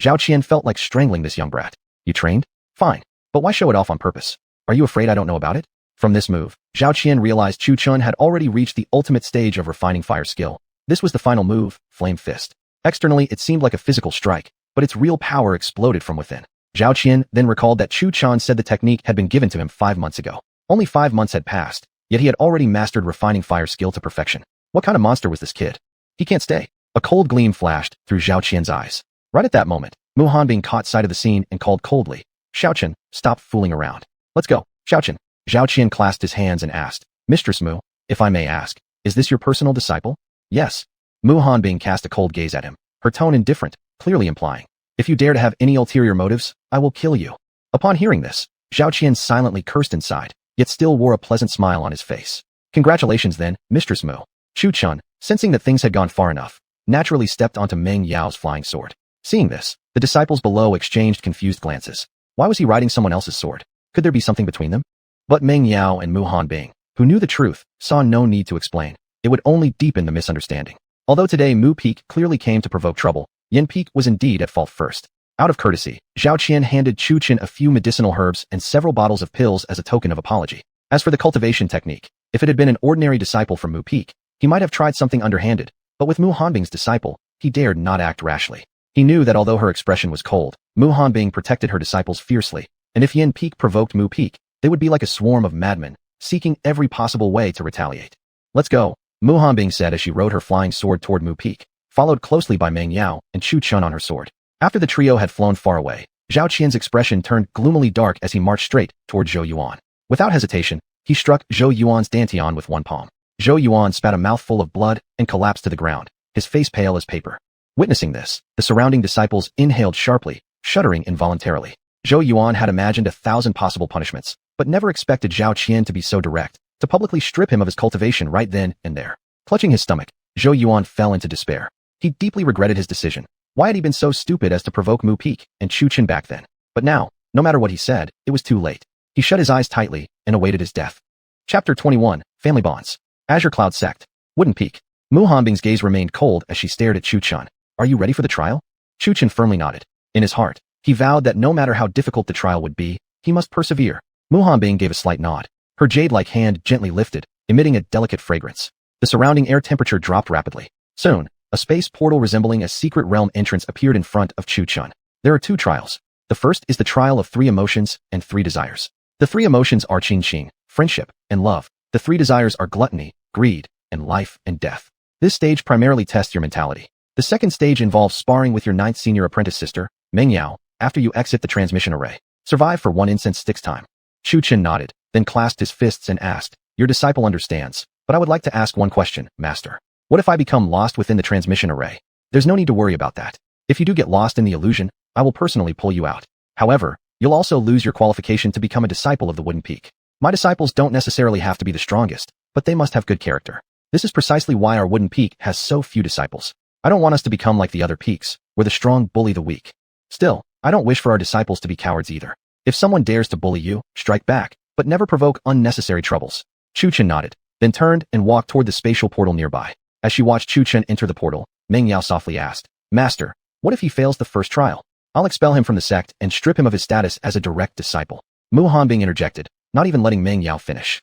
Zhao Qian felt like strangling this young brat. You trained? Fine. But why show it off on purpose? Are you afraid I don't know about it? From this move, Zhao Qian realized Chu Chun had already reached the ultimate stage of refining fire skill. This was the final move, Flame Fist. Externally, it seemed like a physical strike, but its real power exploded from within. Zhao Qian then recalled that Chu Chun said the technique had been given to him 5 months ago. Only 5 months had passed, yet he had already mastered refining fire skill to perfection. What kind of monster was this kid? He can't stay. A cold gleam flashed through Zhao Qian's eyes. Right at that moment, Mu Hanbing caught sight of the scene and called coldly, "Xiaochen, stop fooling around. Let's go, Xiaochen." Zhao Qian clasped his hands and asked, "Mistress Mu, if I may ask, is this your personal disciple?" "Yes." Mu Hanbing cast a cold gaze at him, her tone indifferent, clearly implying, "If you dare to have any ulterior motives, I will kill you." Upon hearing this, Zhao Qian silently cursed inside, yet still wore a pleasant smile on his face. "Congratulations then, Mistress Mu." Chu Chun, sensing that things had gone far enough, naturally stepped onto Meng Yao's flying sword. Seeing this, the disciples below exchanged confused glances. Why was he riding someone else's sword? Could there be something between them? But Meng Yao and Mu Hanbing, who knew the truth, saw no need to explain. It would only deepen the misunderstanding. Although today Mu Peak clearly came to provoke trouble, Yin Peak was indeed at fault first. Out of courtesy, Zhao Qian handed Chu Chen a few medicinal herbs and several bottles of pills as a token of apology. As for the cultivation technique, if it had been an ordinary disciple from Mu Peak, he might have tried something underhanded, but with Mu Hanbing's disciple, he dared not act rashly. He knew that although her expression was cold, Mu Hanbing protected her disciples fiercely, and if Yin Peak provoked Mu Peak, they would be like a swarm of madmen, seeking every possible way to retaliate. "Let's go," Mu Hanbing said as she rode her flying sword toward Mu Peak, followed closely by Meng Yao and Chu Chun on her sword. After the trio had flown far away, Zhao Qian's expression turned gloomily dark as he marched straight toward Zhou Yuan. Without hesitation, he struck Zhou Yuan's dantian with one palm. Zhou Yuan spat a mouthful of blood and collapsed to the ground, his face pale as paper. Witnessing this, the surrounding disciples inhaled sharply, shuddering involuntarily. Zhou Yuan had imagined 1,000 possible punishments, but never expected Zhao Qian to be so direct, to publicly strip him of his cultivation right then and there. Clutching his stomach, Zhou Yuan fell into despair. He deeply regretted his decision. Why had he been so stupid as to provoke Mu Peak and Chu Chen back then? But now, no matter what he said, it was too late. He shut his eyes tightly and awaited his death. Chapter 21, Family Bonds. Azure Cloud Sect. Wooden Peak. Mu Hanbing's gaze remained cold as she stared at Chu Chun. Are you ready for the trial? Chu Chun firmly nodded. In his heart, he vowed that no matter how difficult the trial would be, he must persevere. Mu Hanbing gave a slight nod. Her jade-like hand gently lifted, emitting a delicate fragrance. The surrounding air temperature dropped rapidly. Soon, a space portal resembling a secret realm entrance appeared in front of Chu Chun. There are 2 trials. The first is the trial of 3 emotions and 3 desires. The 3 emotions are qing, friendship, and love. The 3 desires are gluttony, greed, and life and death. This stage primarily tests your mentality. The second stage involves sparring with your 9th senior apprentice sister, Meng Yao, after you exit the transmission array. Survive for 1 incense sticks time. Chu Chun nodded, then clasped his fists and asked, Your disciple understands, but I would like to ask one question, Master. What if I become lost within the transmission array? There's no need to worry about that. If you do get lost in the illusion, I will personally pull you out. However, you'll also lose your qualification to become a disciple of the Wooden Peak. My disciples don't necessarily have to be the strongest, but they must have good character. This is precisely why our Wooden Peak has so few disciples. I don't want us to become like the other peaks, where the strong bully the weak. Still, I don't wish for our disciples to be cowards either. If someone dares to bully you, strike back, but never provoke unnecessary troubles. Chu Chun nodded, then turned and walked toward the spatial portal nearby. As she watched Chu Chun enter the portal, Meng Yao softly asked, Master, what if he fails the first trial? I'll expel him from the sect and strip him of his status as a direct disciple. Mu Hanbing interjected, not even letting Meng Yao finish.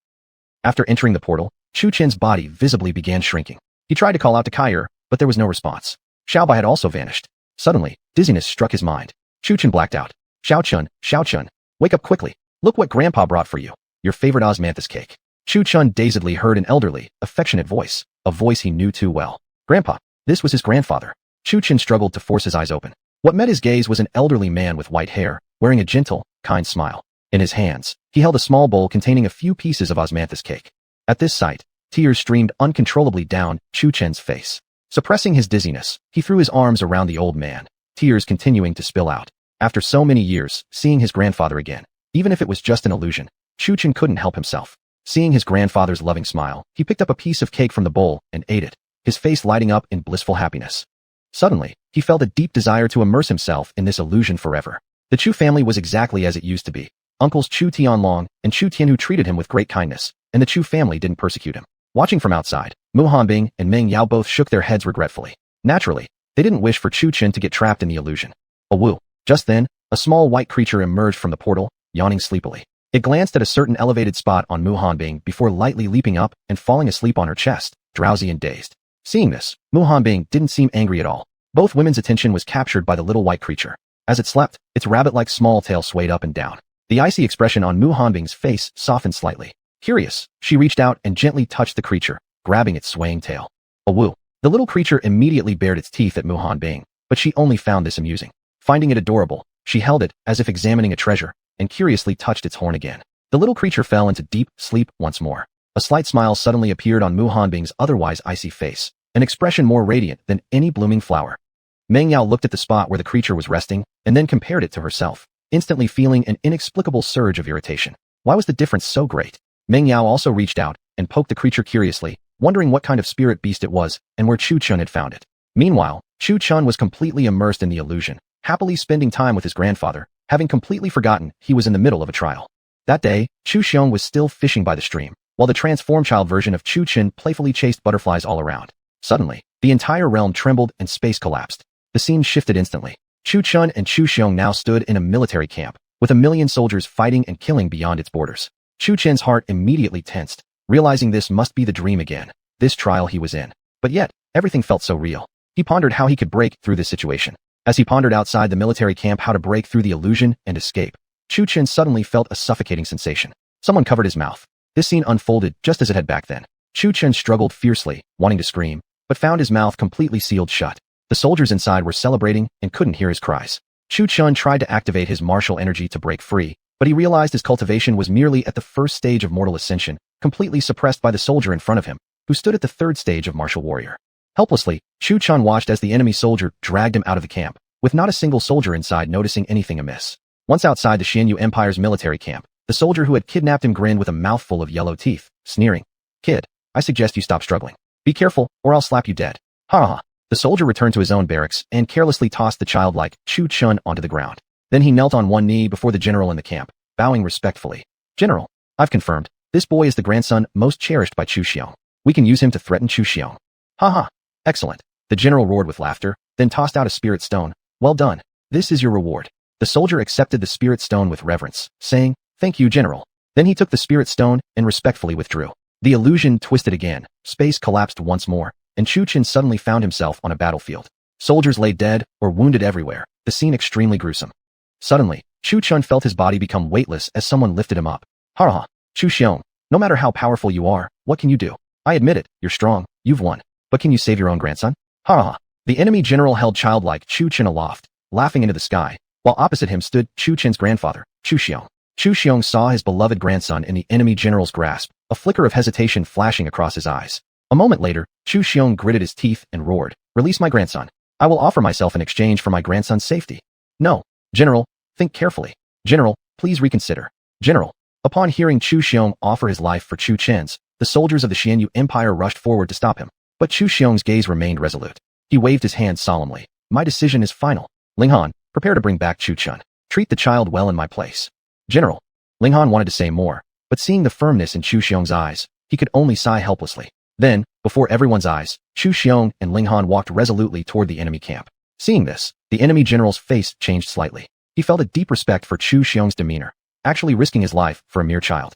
After entering the portal, Chu Chun's body visibly began shrinking. He tried to call out to Kair, but there was no response. Xiaobai had also vanished. Suddenly, dizziness struck his mind. Chu Chun blacked out. Xiao Chun, wake up quickly. Look what Grandpa brought for you. Your favorite osmanthus cake. Chu Chun dazedly heard an elderly, affectionate voice, a voice he knew too well. Grandpa. This was his grandfather. Chu Chun struggled to force his eyes open. What met his gaze was an elderly man with white hair, wearing a gentle, kind smile. In his hands, he held a small bowl containing a few pieces of osmanthus cake. At this sight, tears streamed uncontrollably down Chu Chun's face. Suppressing his dizziness, he threw his arms around the old man, tears continuing to spill out. After so many years, seeing his grandfather again, even if it was just an illusion, Chu Chun couldn't help himself. Seeing his grandfather's loving smile, he picked up a piece of cake from the bowl and ate it, his face lighting up in blissful happiness. Suddenly, he felt a deep desire to immerse himself in this illusion forever. The Chu family was exactly as it used to be. Uncles Chu Tianlong and Chu Tianhu treated him with great kindness, and the Chu family didn't persecute him. Watching from outside, Mu Hanbing and Meng Yao both shook their heads regretfully. Naturally, they didn't wish for Chu Chun to get trapped in the illusion. Awoo. Just then, a small white creature emerged from the portal, yawning sleepily. It glanced at a certain elevated spot on Mu Hanbing before lightly leaping up and falling asleep on her chest, drowsy and dazed. Seeing this, Mu Hanbing didn't seem angry at all. Both women's attention was captured by the little white creature. As it slept, its rabbit-like small tail swayed up and down. The icy expression on Mu Hanbing's face softened slightly. Curious, she reached out and gently touched the creature, grabbing its swaying tail. Awoo. The little creature immediately bared its teeth at Mu Hanbing, but she only found this amusing. Finding it adorable, she held it as if examining a treasure, and curiously touched its horn again. The little creature fell into deep sleep once more. A slight smile suddenly appeared on Mu Hanbing's otherwise icy face, an expression more radiant than any blooming flower. Meng Yao looked at the spot where the creature was resting, and then compared it to herself, instantly feeling an inexplicable surge of irritation. Why was the difference so great? Meng Yao also reached out and poked the creature curiously, wondering what kind of spirit beast it was and where Chu Chun had found it. Meanwhile, Chu Chun was completely immersed in the illusion, happily spending time with his grandfather, having completely forgotten he was in the middle of a trial. That day, Chu Xiong was still fishing by the stream, while the transformed child version of Chu Chun playfully chased butterflies all around. Suddenly, the entire realm trembled and space collapsed. The scene shifted instantly. Chu Chun and Chu Xiong now stood in a military camp, with 1,000,000 soldiers fighting and killing beyond its borders. Chu Chen's heart immediately tensed, realizing this must be the dream again, this trial he was in. But yet, everything felt so real. He pondered how he could break through this situation. As he pondered outside the military camp how to break through the illusion and escape, Chu Chen suddenly felt a suffocating sensation. Someone covered his mouth. This scene unfolded just as it had back then. Chu Chen struggled fiercely, wanting to scream, but found his mouth completely sealed shut. The soldiers inside were celebrating and couldn't hear his cries. Chu Chen tried to activate his martial energy to break free, but he realized his cultivation was merely at the first stage of mortal ascension, completely suppressed by the soldier in front of him, who stood at the third stage of martial warrior. Helplessly, Chu Chen watched as the enemy soldier dragged him out of the camp, with not a single soldier inside noticing anything amiss. Once outside the Xianyu Empire's military camp, the soldier who had kidnapped him grinned with a mouthful of yellow teeth, sneering. "Kid, I suggest you stop struggling. Be careful, or I'll slap you dead." Ha ha. The soldier returned to his own barracks and carelessly tossed the childlike Chu Chen onto the ground. Then he knelt on one knee before the general in the camp, bowing respectfully. "General, I've confirmed. This boy is the grandson most cherished by Chu Xiong. We can use him to threaten Chu Xiong. Ha. Excellent. The general roared with laughter, then tossed out a spirit stone. Well done. This is your reward. The soldier accepted the spirit stone with reverence, saying, Thank you, General. Then he took the spirit stone and respectfully withdrew. The illusion twisted again, space collapsed once more, and Chu Chen suddenly found himself on a battlefield. Soldiers lay dead or wounded everywhere, the scene extremely gruesome. Suddenly, Chu Chen felt his body become weightless as someone lifted him up. Ha. Chu Xiong, no matter how powerful you are, what can you do? I admit it, you're strong, you've won. But can you save your own grandson? Ha. The enemy general held childlike Chu Chen aloft, laughing into the sky, while opposite him stood Chu Chen's grandfather, Chu Xiong. Chu Xiong saw his beloved grandson in the enemy general's grasp, a flicker of hesitation flashing across his eyes. A moment later, Chu Xiong gritted his teeth and roared, Release my grandson. I will offer myself in exchange for my grandson's safety. No. General, think carefully. General, please reconsider. General. Upon hearing Chu Xiong offer his life for Chu Chen's, the soldiers of the Xianyu Empire rushed forward to stop him. But Chu Xiong's gaze remained resolute. He waved his hand solemnly. My decision is final. Ling Han, prepare to bring back Chu Chen. Treat the child well in my place. General. Ling Han wanted to say more, but seeing the firmness in Chu Xiong's eyes, he could only sigh helplessly. Then, before everyone's eyes, Chu Xiong and Ling Han walked resolutely toward the enemy camp. Seeing this, the enemy general's face changed slightly. He felt a deep respect for Chu Xiong's demeanor, actually risking his life for a mere child.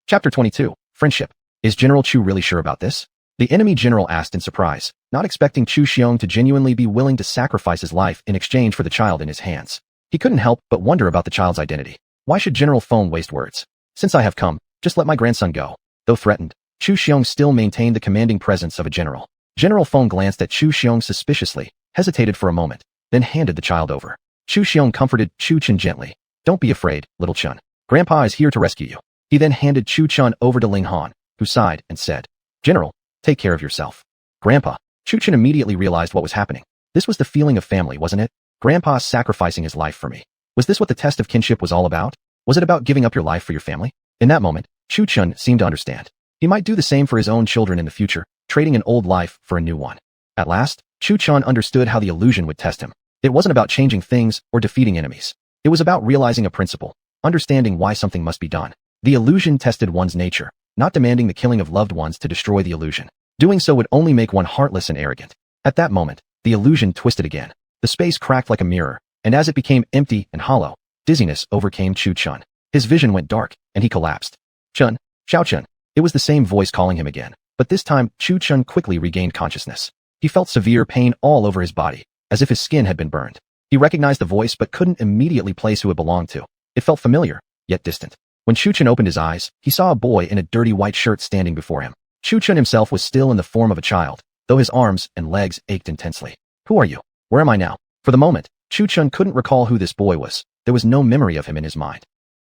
Chapter 22. Friendship. Is General Chu really sure about this? The enemy general asked in surprise, not expecting Chu Xiong to genuinely be willing to sacrifice his life in exchange for the child in his hands. He couldn't help but wonder about the child's identity. Why should General Feng waste words? Since I have come, just let my grandson go. Though threatened, Chu Xiong still maintained the commanding presence of a general. General Feng glanced at Chu Xiong suspiciously, hesitated for a moment, then handed the child over. Chu Xiong comforted Chu Chen gently. Don't be afraid, little Chen. Grandpa is here to rescue you. He then handed Chu Chen over to Ling Han, who sighed and said, General, take care of yourself. Grandpa. Chu Chen immediately realized what was happening. This was the feeling of family, wasn't it? Grandpa sacrificing his life for me. Was this what the test of kinship was all about? Was it about giving up your life for your family? In that moment, Chu Chen seemed to understand. He might do the same for his own children in the future, trading an old life for a new one. At last, Chu Chen understood how the illusion would test him. It wasn't about changing things or defeating enemies. It was about realizing a principle, understanding why something must be done. The illusion tested one's nature, not demanding the killing of loved ones to destroy the illusion. Doing so would only make one heartless and arrogant. At that moment, the illusion twisted again. The space cracked like a mirror, and as it became empty and hollow, dizziness overcame Chu Chen. His vision went dark, and he collapsed. Chen, Xiao Chen. It was the same voice calling him again, but this time Chu Chen quickly regained consciousness. He felt severe pain all over his body, as if his skin had been burned. He recognized the voice but couldn't immediately place who it belonged to. It felt familiar, yet distant. When Chu Chen opened his eyes, he saw a boy in a dirty white shirt standing before him. Chu Chen himself was still in the form of a child, though his arms and legs ached intensely. Who are you? Where am I now? For the moment, Chu Chen couldn't recall who this boy was. There was no memory of him in his mind.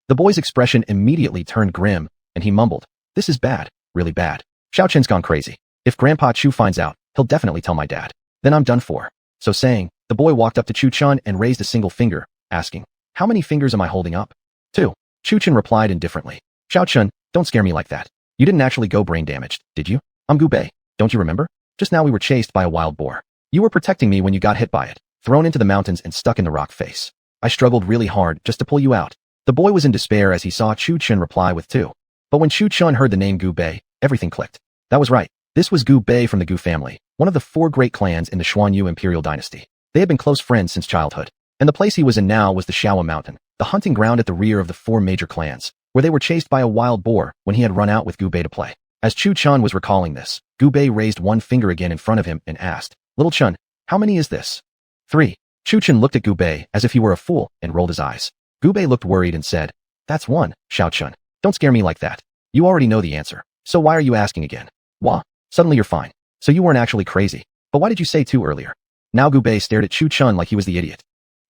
The boy's expression immediately turned grim, and he mumbled, This is bad, really bad. Xiao Chen's gone crazy. If Grandpa Chu finds out, he'll definitely tell my dad. Then I'm done for. So saying, the boy walked up to Chu Chen and raised a single finger, asking, How many fingers am I holding up? 2. Chu Chen replied indifferently. Xiao Chen, don't scare me like that. You didn't actually go brain damaged, did you? I'm Gu Bei. Don't you remember? Just now we were chased by a wild boar. You were protecting me when you got hit by it, thrown into the mountains and stuck in the rock face. I struggled really hard just to pull you out. The boy was in despair as he saw Chu Chen reply with 2. But when Chu Chen heard the name Gu Bei, everything clicked. That was right. This was Gu Bei from the Gu family, one of the 4 great clans in the Xuanyu imperial dynasty. They had been close friends since childhood. And the place he was in now was the Shaoa Mountain, the hunting ground at the rear of the 4 major clans, where they were chased by a wild boar when he had run out with Gu Bei to play. As Chu Chen was recalling this, Gu Bei raised one finger again in front of him and asked, Little Chen, how many is this? 3. Chu Chen looked at Gu Bei as if he were a fool and rolled his eyes. Gu Bei looked worried and said, That's 1, Xiao Chen. Don't scare me like that. You already know the answer. So why are you asking again? Wah. Suddenly you're fine. So you weren't actually crazy. But why did you say 2 earlier? Now Gu Bei stared at Chu Chen like he was the idiot.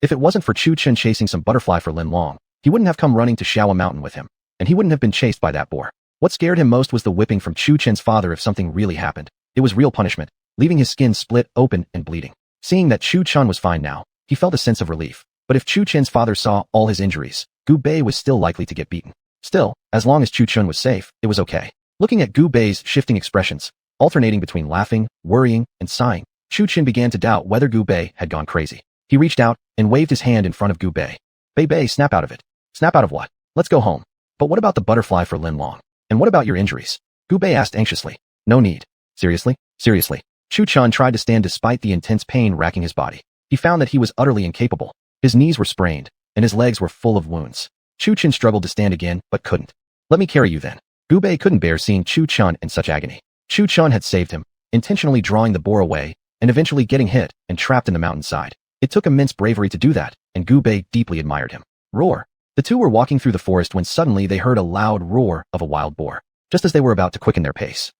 If it wasn't for Chu Chen chasing some butterfly for Lin Long, he wouldn't have come running to Shaoa Mountain with him, and he wouldn't have been chased by that boar. What scared him most was the whipping from Chu Chen's father if something really happened. It was real punishment, leaving his skin split open and bleeding. Seeing that Chu Chen was fine now, he felt a sense of relief. But if Chu Chen's father saw all his injuries, Gu Bei was still likely to get beaten. Still, as long as Chu Chen was safe, it was okay. Looking at Gu Bei's shifting expressions, alternating between laughing, worrying, and sighing, Chu Chen began to doubt whether Gu Bei had gone crazy. He reached out and waved his hand in front of Gu Bei. Bei, snap out of it. Snap out of what? Let's go home. But what about the butterfly for Lin Long? And what about your injuries? Gu Bei asked anxiously. No need. Seriously? Seriously. Chu Chun tried to stand despite the intense pain racking his body. He found that he was utterly incapable. His knees were sprained, and his legs were full of wounds. Chu Chun struggled to stand again, but couldn't. Let me carry you then. Gu Bei couldn't bear seeing Chu Chun in such agony. Chu Chun had saved him, intentionally drawing the boar away, and eventually getting hit and trapped in the mountainside. It took immense bravery to do that, and Gu Bei deeply admired him. Roar. The two were walking through the forest when suddenly they heard a loud roar of a wild boar, just as they were about to quicken their pace.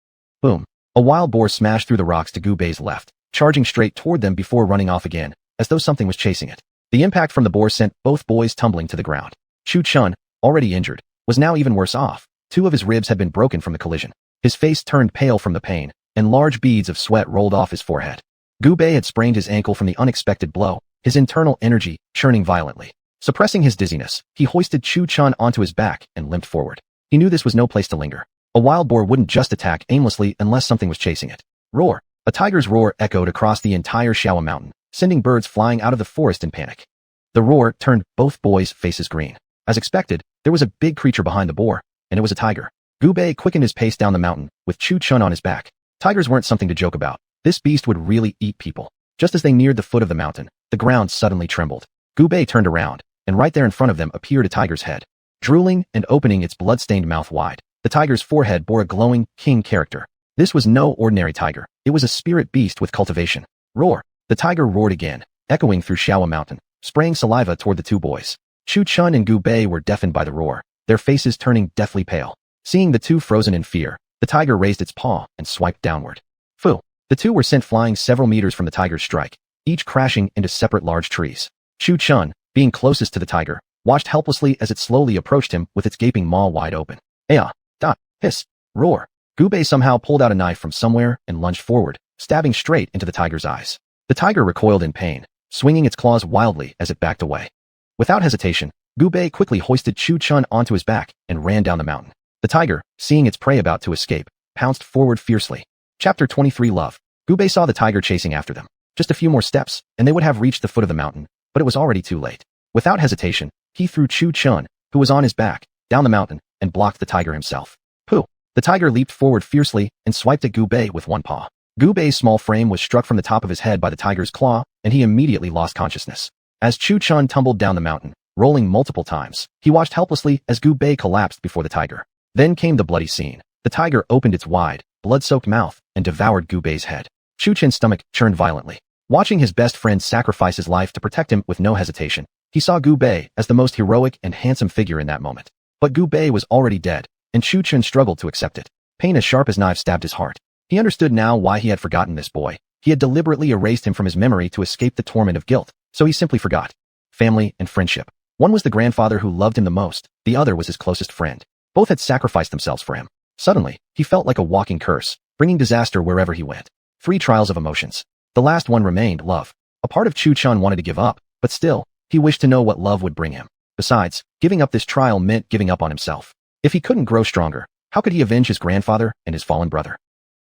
Boom. A wild boar smashed through the rocks to Gu Bei's left, charging straight toward them before running off again, as though something was chasing it. The impact from the boar sent both boys tumbling to the ground. Chu Chun, already injured, was now even worse off. Two of his ribs had been broken from the collision. His face turned pale from the pain, and large beads of sweat rolled off his forehead. Gu Bei had sprained his ankle from the unexpected blow, his internal energy churning violently. Suppressing his dizziness, he hoisted Chu Chun onto his back and limped forward. He knew this was no place to linger. A wild boar wouldn't just attack aimlessly unless something was chasing it. Roar. A tiger's roar echoed across the entire Shawa Mountain, sending birds flying out of the forest in panic. The roar turned both boys' faces green. As expected, there was a big creature behind the boar, and it was a tiger. Gu Bei quickened his pace down the mountain, with Chu Chun on his back. Tigers weren't something to joke about. This beast would really eat people. Just as they neared the foot of the mountain, the ground suddenly trembled. Gu Bei turned around, and right there in front of them appeared a tiger's head. Drooling and opening its blood-stained mouth wide, the tiger's forehead bore a glowing, king character. This was no ordinary tiger. It was a spirit beast with cultivation. Roar. The tiger roared again, echoing through Shawa Mountain, spraying saliva toward the two boys. Chu Chun and Gu Bei were deafened by the roar, their faces turning deathly pale. Seeing the two frozen in fear, the tiger raised its paw and swiped downward. Phew. The two were sent flying several meters from the tiger's strike, each crashing into separate large trees. Chu Chun, being closest to the tiger, watched helplessly as it slowly approached him with its gaping maw wide open. Aya. Dot. Hiss. Roar. Gu Bei somehow pulled out a knife from somewhere and lunged forward, stabbing straight into the tiger's eyes. The tiger recoiled in pain, swinging its claws wildly as it backed away. Without hesitation, Gu Bei quickly hoisted Chu Chun onto his back and ran down the mountain. The tiger, seeing its prey about to escape, pounced forward fiercely. Chapter 23 Love. Gu Bei saw the tiger chasing after them. Just a few more steps, and they would have reached the foot of the mountain, but it was already too late. Without hesitation, he threw Chu Chun, who was on his back, down the mountain, and blocked the tiger himself. Pooh! The tiger leaped forward fiercely and swiped at Gu Bei with one paw. Gu Bei's small frame was struck from the top of his head by the tiger's claw, and he immediately lost consciousness. As Chu Chun tumbled down the mountain, rolling multiple times, he watched helplessly as Gu Bei collapsed before the tiger. Then came the bloody scene. The tiger opened its wide, blood-soaked mouth and devoured Gu Bei's head. Chu Chun's stomach churned violently. Watching his best friend sacrifice his life to protect him with no hesitation, he saw Gu Bei as the most heroic and handsome figure in that moment. But Gu Bei was already dead, and Chu Chun struggled to accept it. Pain as sharp as knives stabbed his heart. He understood now why he had forgotten this boy. He had deliberately erased him from his memory to escape the torment of guilt, so he simply forgot. Family and friendship. One was the grandfather who loved him the most, the other was his closest friend. Both had sacrificed themselves for him. Suddenly, he felt like a walking curse, bringing disaster wherever he went. 3 trials of emotions. The last one remained love. A part of Chu Chun wanted to give up, but still, he wished to know what love would bring him. Besides, giving up this trial meant giving up on himself. If he couldn't grow stronger, how could he avenge his grandfather and his fallen brother?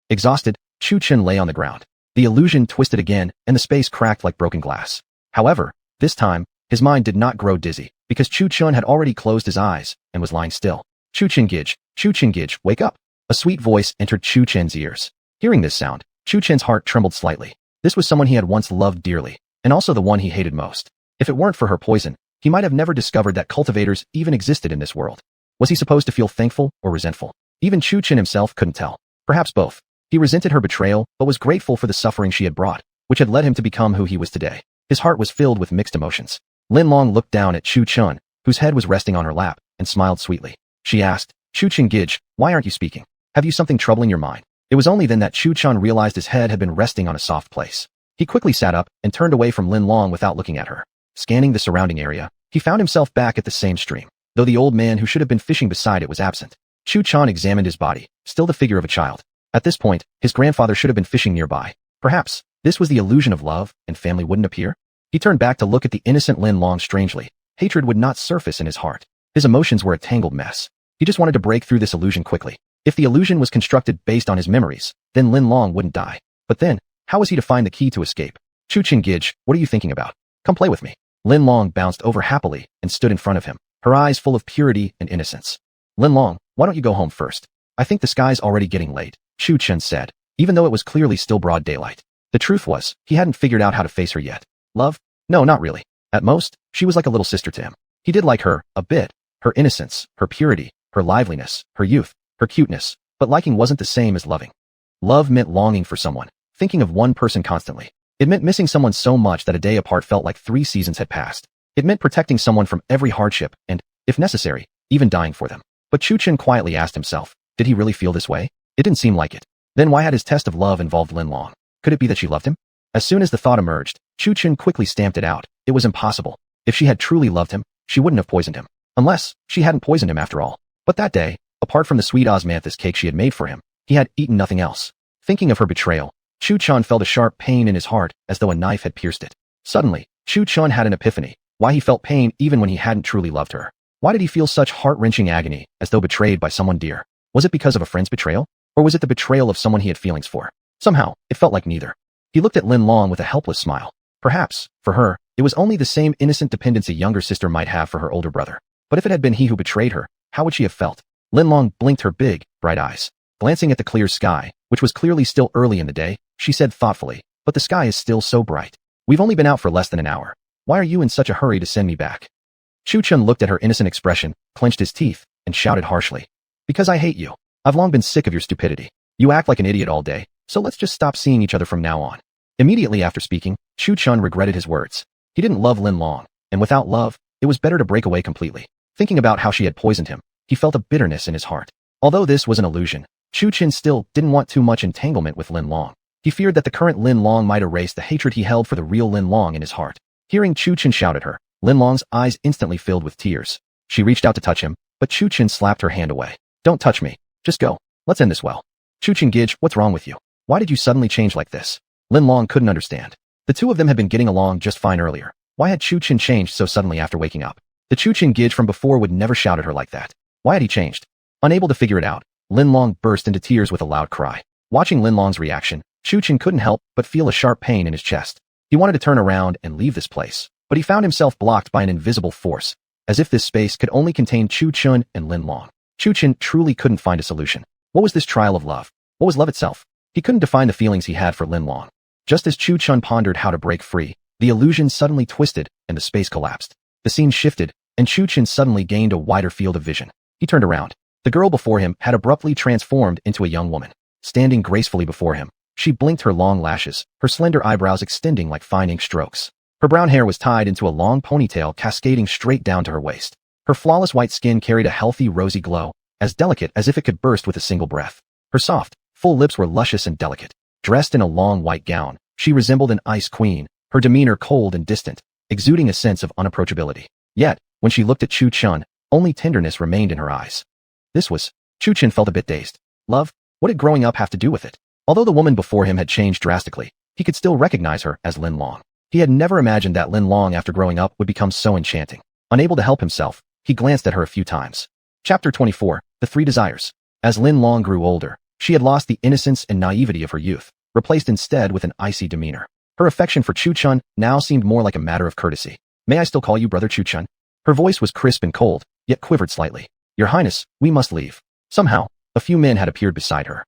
Exhausted, Chu Chun lay on the ground. The illusion twisted again, and the space cracked like broken glass. However, this time, his mind did not grow dizzy, because Chu Chun had already closed his eyes and was lying still. Chu Chun-gij, wake up! A sweet voice entered Chu Chun's ears. Hearing this sound, Chu Chun's heart trembled slightly. This was someone he had once loved dearly, and also the one he hated most. If it weren't for her poison, he might have never discovered that cultivators even existed in this world. Was he supposed to feel thankful or resentful? Even Chu Chun himself couldn't tell. Perhaps both. He resented her betrayal, but was grateful for the suffering she had brought, which had led him to become who he was today. His heart was filled with mixed emotions. Lin Long looked down at Chu Chun, whose head was resting on her lap, and smiled sweetly. She asked, Chu Chun-gij, why aren't you speaking? Have you something troubling your mind? It was only then that Chu Chun realized his head had been resting on a soft place. He quickly sat up and turned away from Lin Long without looking at her. Scanning the surrounding area, he found himself back at the same stream, though the old man who should have been fishing beside it was absent. Chu Chun examined his body, still the figure of a child. At this point, his grandfather should have been fishing nearby. Perhaps, this was the illusion of love, and family wouldn't appear? He turned back to look at the innocent Lin Long strangely. Hatred would not surface in his heart. His emotions were a tangled mess. He just wanted to break through this illusion quickly. If the illusion was constructed based on his memories, then Lin Long wouldn't die. But then, how was he to find the key to escape? Chu Chun-gij, what are you thinking about? Come play with me. Lin Long bounced over happily and stood in front of him, her eyes full of purity and innocence. Lin Long, why don't you go home first? I think the sky's already getting late, Chu Chen said, even though it was clearly still broad daylight. The truth was, he hadn't figured out how to face her yet. Love? No, not really. At most, she was like a little sister to him. He did like her, a bit. Her innocence, her purity, her liveliness, her youth, her cuteness. But liking wasn't the same as loving. Love meant longing for someone, thinking of one person constantly. It meant missing someone so much that a day apart felt like 3 seasons had passed. It meant protecting someone from every hardship and, if necessary, even dying for them. But Chu Chen quietly asked himself, did he really feel this way? It didn't seem like it. Then why had his test of love involved Lin Long? Could it be that she loved him? As soon as the thought emerged, Chu Chen quickly stamped it out. It was impossible. If she had truly loved him, she wouldn't have poisoned him. Unless, she hadn't poisoned him after all. But that day, apart from the sweet osmanthus cake she had made for him, he had eaten nothing else. Thinking of her betrayal, Chu Chen felt a sharp pain in his heart as though a knife had pierced it. Suddenly, Chu Chen had an epiphany. Why he felt pain even when he hadn't truly loved her. Why did he feel such heart-wrenching agony as though betrayed by someone dear? Was it because of a friend's betrayal? Or was it the betrayal of someone he had feelings for? Somehow, it felt like neither. He looked at Lin Long with a helpless smile. Perhaps, for her, it was only the same innocent dependence a younger sister might have for her older brother. But if it had been he who betrayed her, how would she have felt? Lin Long blinked her big, bright eyes. Glancing at the clear sky, which was clearly still early in the day, she said thoughtfully, but the sky is still so bright. We've only been out for less than an hour. Why are you in such a hurry to send me back? Chu Chen looked at her innocent expression, clenched his teeth, and shouted harshly. Because I hate you. I've long been sick of your stupidity. You act like an idiot all day, so let's just stop seeing each other from now on. Immediately after speaking, Chu Chen regretted his words. He didn't love Lin Long, and without love, it was better to break away completely. Thinking about how she had poisoned him, he felt a bitterness in his heart. Although this was an illusion, Chu Chen still didn't want too much entanglement with Lin Long. He feared that the current Lin Long might erase the hatred he held for the real Lin Long in his heart. Hearing Chu Chen shout at her, Lin Long's eyes instantly filled with tears. She reached out to touch him, but Chu Chen slapped her hand away. Don't touch me. Just go. Let's end this well. Chu Chen Gij, what's wrong with you? Why did you suddenly change like this? Lin Long couldn't understand. The two of them had been getting along just fine earlier. Why had Chu Chen changed so suddenly after waking up? The Chu Chen Gij from before would never shout at her like that. Why had he changed? Unable to figure it out, Lin Long burst into tears with a loud cry. Watching Lin Long's reaction, Chu Chen couldn't help but feel a sharp pain in his chest. He wanted to turn around and leave this place, but he found himself blocked by an invisible force, as if this space could only contain Chu Chen and Lin Long. Chu Chen truly couldn't find a solution. What was this trial of love? What was love itself? He couldn't define the feelings he had for Lin Long. Just as Chu Chen pondered how to break free, the illusion suddenly twisted and the space collapsed. The scene shifted, and Chu Chen suddenly gained a wider field of vision. He turned around. The girl before him had abruptly transformed into a young woman. Standing gracefully before him, she blinked her long lashes, her slender eyebrows extending like fine ink strokes. Her brown hair was tied into a long ponytail cascading straight down to her waist. Her flawless white skin carried a healthy rosy glow, as delicate as if it could burst with a single breath. Her soft, full lips were luscious and delicate. Dressed in a long white gown, she resembled an ice queen, her demeanor cold and distant, exuding a sense of unapproachability. Yet, when she looked at Chu Chen, only tenderness remained in her eyes. Chu Chen felt a bit dazed. Love? What did growing up have to do with it? Although the woman before him had changed drastically, he could still recognize her as Lin Long. He had never imagined that Lin Long after growing up would become so enchanting. Unable to help himself, he glanced at her a few times. Chapter 24, The Three Desires. As Lin Long grew older, she had lost the innocence and naivety of her youth, replaced instead with an icy demeanor. Her affection for Chu Chen now seemed more like a matter of courtesy. May I still call you Brother Chu Chen? Her voice was crisp and cold, yet quivered slightly. Your Highness, we must leave. Somehow, a few men had appeared beside her.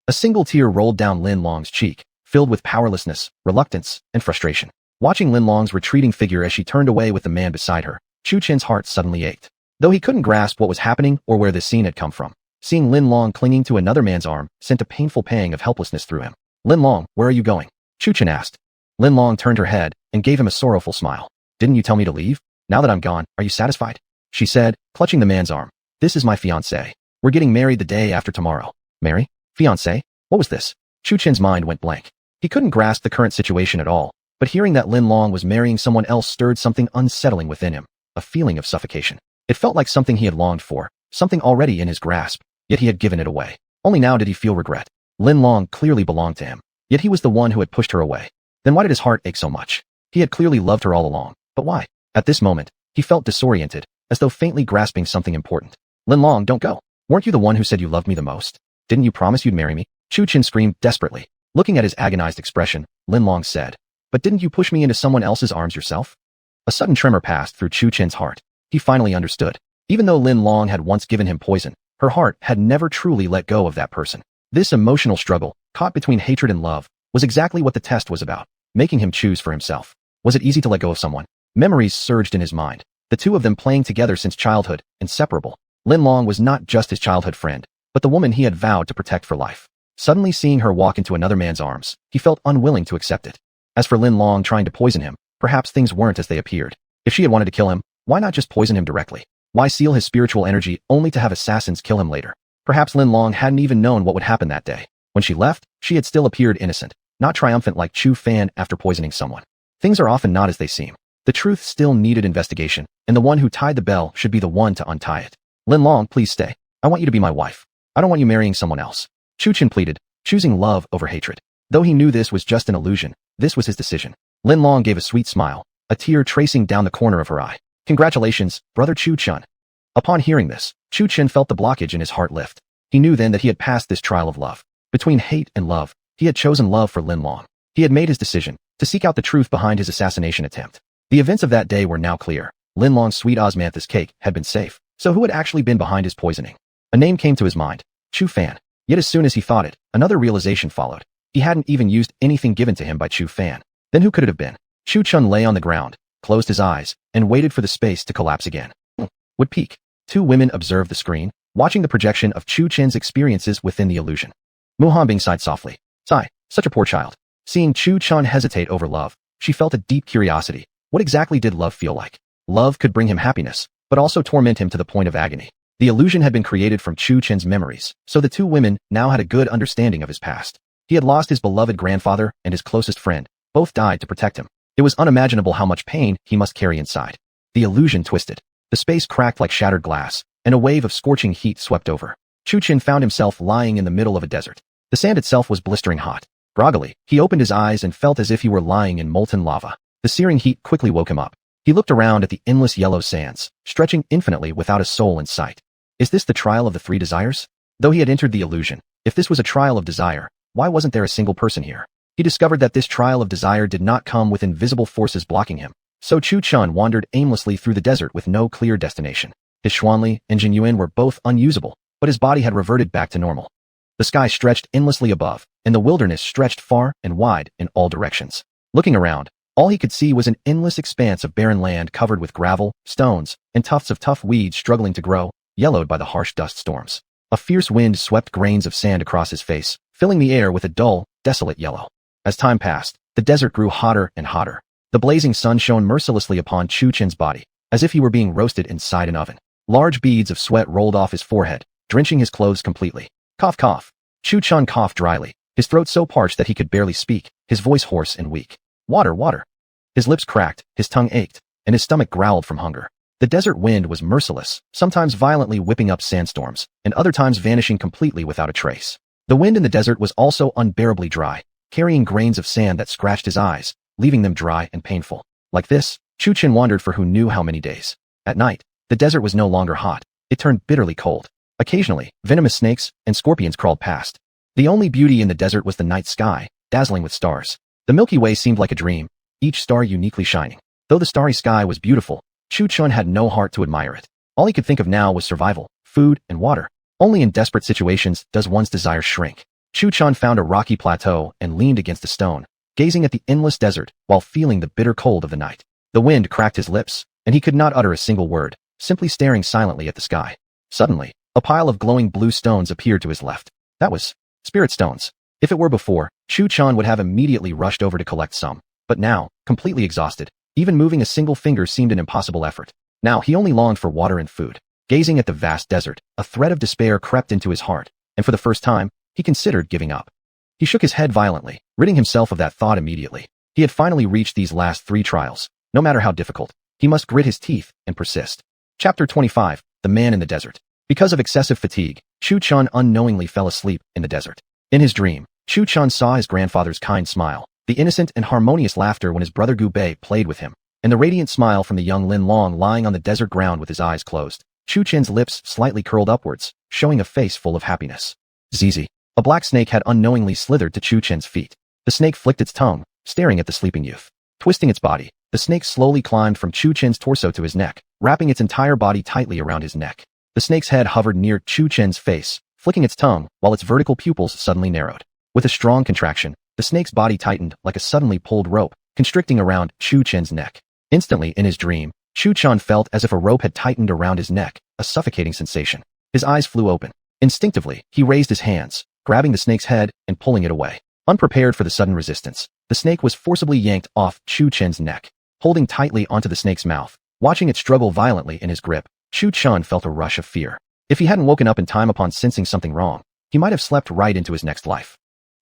A single tear rolled down Lin Long's cheek, filled with powerlessness, reluctance, and frustration. Watching Lin Long's retreating figure as she turned away with the man beside her, Chu Chen's heart suddenly ached. Though he couldn't grasp what was happening or where this scene had come from, seeing Lin Long clinging to another man's arm sent a painful pang of helplessness through him. Lin Long, where are you going? Chu Chen asked. Lin Long turned her head and gave him a sorrowful smile. Didn't you tell me to leave? Now that I'm gone, are you satisfied? She said, clutching the man's arm. This is my fiancé. We're getting married the day after tomorrow. Marry? Fiancé? What was this? Chu Chen's mind went blank. He couldn't grasp the current situation at all, but hearing that Lin Long was marrying someone else stirred something unsettling within him, a feeling of suffocation. It felt like something he had longed for, something already in his grasp, yet he had given it away. Only now did he feel regret. Lin Long clearly belonged to him, yet he was the one who had pushed her away. Then why did his heart ache so much? He had clearly loved her all along, but why? At this moment, he felt disoriented, as though faintly grasping something important. Lin Long, don't go. Weren't you the one who said you loved me the most? Didn't you promise you'd marry me? Chu Chen screamed desperately. Looking at his agonized expression, Lin Long said, but didn't you push me into someone else's arms yourself? A sudden tremor passed through Chu Chen's heart. He finally understood. Even though Lin Long had once given him poison, Her heart had never truly let go of that person. This emotional struggle, caught between hatred and love, was exactly what the test was about, making him choose for himself. Was it easy to let go of someone? Memories surged in his mind. The two of them playing together since childhood, inseparable. Lin Long was not just his childhood friend, but the woman he had vowed to protect for life. Suddenly seeing her walk into another man's arms, he felt unwilling to accept it. As for Lin Long trying to poison him, perhaps things weren't as they appeared. If she had wanted to kill him, why not just poison him directly? Why seal his spiritual energy only to have assassins kill him later? Perhaps Lin Long hadn't even known what would happen that day. When she left, she had still appeared innocent, not triumphant like Chu Fan after poisoning someone. Things are often not as they seem. The truth still needed investigation, and the one who tied the bell should be the one to untie it. Lin Long, please stay. I want you to be my wife. I don't want you marrying someone else. Chu Chen pleaded, choosing love over hatred. Though he knew this was just an illusion, this was his decision. Lin Long gave a sweet smile, a tear tracing down the corner of her eye. Congratulations, brother Chu Chen. Upon hearing this, Chu Chen felt the blockage in his heart lift. He knew then that he had passed this trial of love. Between hate and love, he had chosen love for Lin Long. He had made his decision to seek out the truth behind his assassination attempt. The events of that day were now clear. Lin Long's sweet osmanthus cake had been safe. So who had actually been behind his poisoning? A name came to his mind. Chu Fan. Yet as soon as he thought it, another realization followed. He hadn't even used anything given to him by Chu Fan. Then who could it have been? Chu Chun lay on the ground, closed his eyes, and waited for the space to collapse again. Would peek. Two women observed the screen, watching the projection of Chu Chen's experiences within the illusion. Mu Hanbing sighed softly. Sigh, such a poor child. Seeing Chu Chun hesitate over love, she felt a deep curiosity. What exactly did love feel like? Love could bring him happiness, but also torment him to the point of agony. The illusion had been created from Chu Chen's memories, so the two women now had a good understanding of his past. He had lost his beloved grandfather and his closest friend. Both died to protect him. It was unimaginable how much pain he must carry inside. The illusion twisted. The space cracked like shattered glass, and a wave of scorching heat swept over. Chu Chen found himself lying in the middle of a desert. The sand itself was blistering hot. Groggily, he opened his eyes and felt as if he were lying in molten lava. The searing heat quickly woke him up. He looked around at the endless yellow sands, stretching infinitely without a soul in sight. Is this the trial of the three desires? Though he had entered the illusion, if this was a trial of desire, why wasn't there a single person here? He discovered that this trial of desire did not come with invisible forces blocking him. So Chu Chun wandered aimlessly through the desert with no clear destination. His Xuanli and Jinyuan were both unusable, but his body had reverted back to normal. The sky stretched endlessly above, and the wilderness stretched far and wide in all directions. Looking around, all he could see was an endless expanse of barren land covered with gravel, stones, and tufts of tough weeds struggling to grow, yellowed by the harsh dust storms. A fierce wind swept grains of sand across his face, filling the air with a dull, desolate yellow. As time passed, the desert grew hotter and hotter. The blazing sun shone mercilessly upon Chu Chen's body, as if he were being roasted inside an oven. Large beads of sweat rolled off his forehead, drenching his clothes completely. Cough, cough. Chu Chen coughed dryly, his throat so parched that he could barely speak, his voice hoarse and weak. Water, water. His lips cracked, his tongue ached, and his stomach growled from hunger. The desert wind was merciless, sometimes violently whipping up sandstorms, and other times vanishing completely without a trace. The wind in the desert was also unbearably dry, carrying grains of sand that scratched his eyes, leaving them dry and painful. Like this, Chu Chen wandered for who knew how many days. At night, the desert was no longer hot. It turned bitterly cold. Occasionally, venomous snakes and scorpions crawled past. The only beauty in the desert was the night sky, dazzling with stars. The Milky Way seemed like a dream, each star uniquely shining. Though the starry sky was beautiful, Chu Chen had no heart to admire it. All he could think of now was survival, food, and water. Only in desperate situations does one's desires shrink. Chu Chen found a rocky plateau and leaned against a stone, gazing at the endless desert while feeling the bitter cold of the night. The wind cracked his lips, and he could not utter a single word, simply staring silently at the sky. Suddenly, a pile of glowing blue stones appeared to his left. That was spirit stones. If it were before, Chu Chen would have immediately rushed over to collect some. But now, completely exhausted, even moving a single finger seemed an impossible effort. Now he only longed for water and food. Gazing at the vast desert, a thread of despair crept into his heart, and for the first time, he considered giving up. He shook his head violently, ridding himself of that thought immediately. He had finally reached these last 3 trials. No matter how difficult, he must grit his teeth and persist. Chapter 25, The Man in the Desert. Because of excessive fatigue, Chu Chen unknowingly fell asleep in the desert. In his dream, Chu Chen saw his grandfather's kind smile, the innocent and harmonious laughter when his brother Gu Bei played with him, and the radiant smile from the young Lin Long lying on the desert ground with his eyes closed. Chu Chen's lips slightly curled upwards, showing a face full of happiness. Zizi. A black snake had unknowingly slithered to Chu Chen's feet. The snake flicked its tongue, staring at the sleeping youth. Twisting its body, the snake slowly climbed from Chu Chen's torso to his neck, wrapping its entire body tightly around his neck. The snake's head hovered near Chu Chen's face, flicking its tongue while its vertical pupils suddenly narrowed. With a strong contraction, the snake's body tightened like a suddenly pulled rope, constricting around Chu Chen's neck. Instantly, in his dream, Chu Chen felt as if a rope had tightened around his neck, a suffocating sensation. His eyes flew open. Instinctively, he raised his hands, grabbing the snake's head and pulling it away. Unprepared for the sudden resistance, the snake was forcibly yanked off Chu Chen's neck, holding tightly onto the snake's mouth. Watching it struggle violently in his grip, Chu Chen felt a rush of fear. If he hadn't woken up in time upon sensing something wrong, he might have slept right into his next life.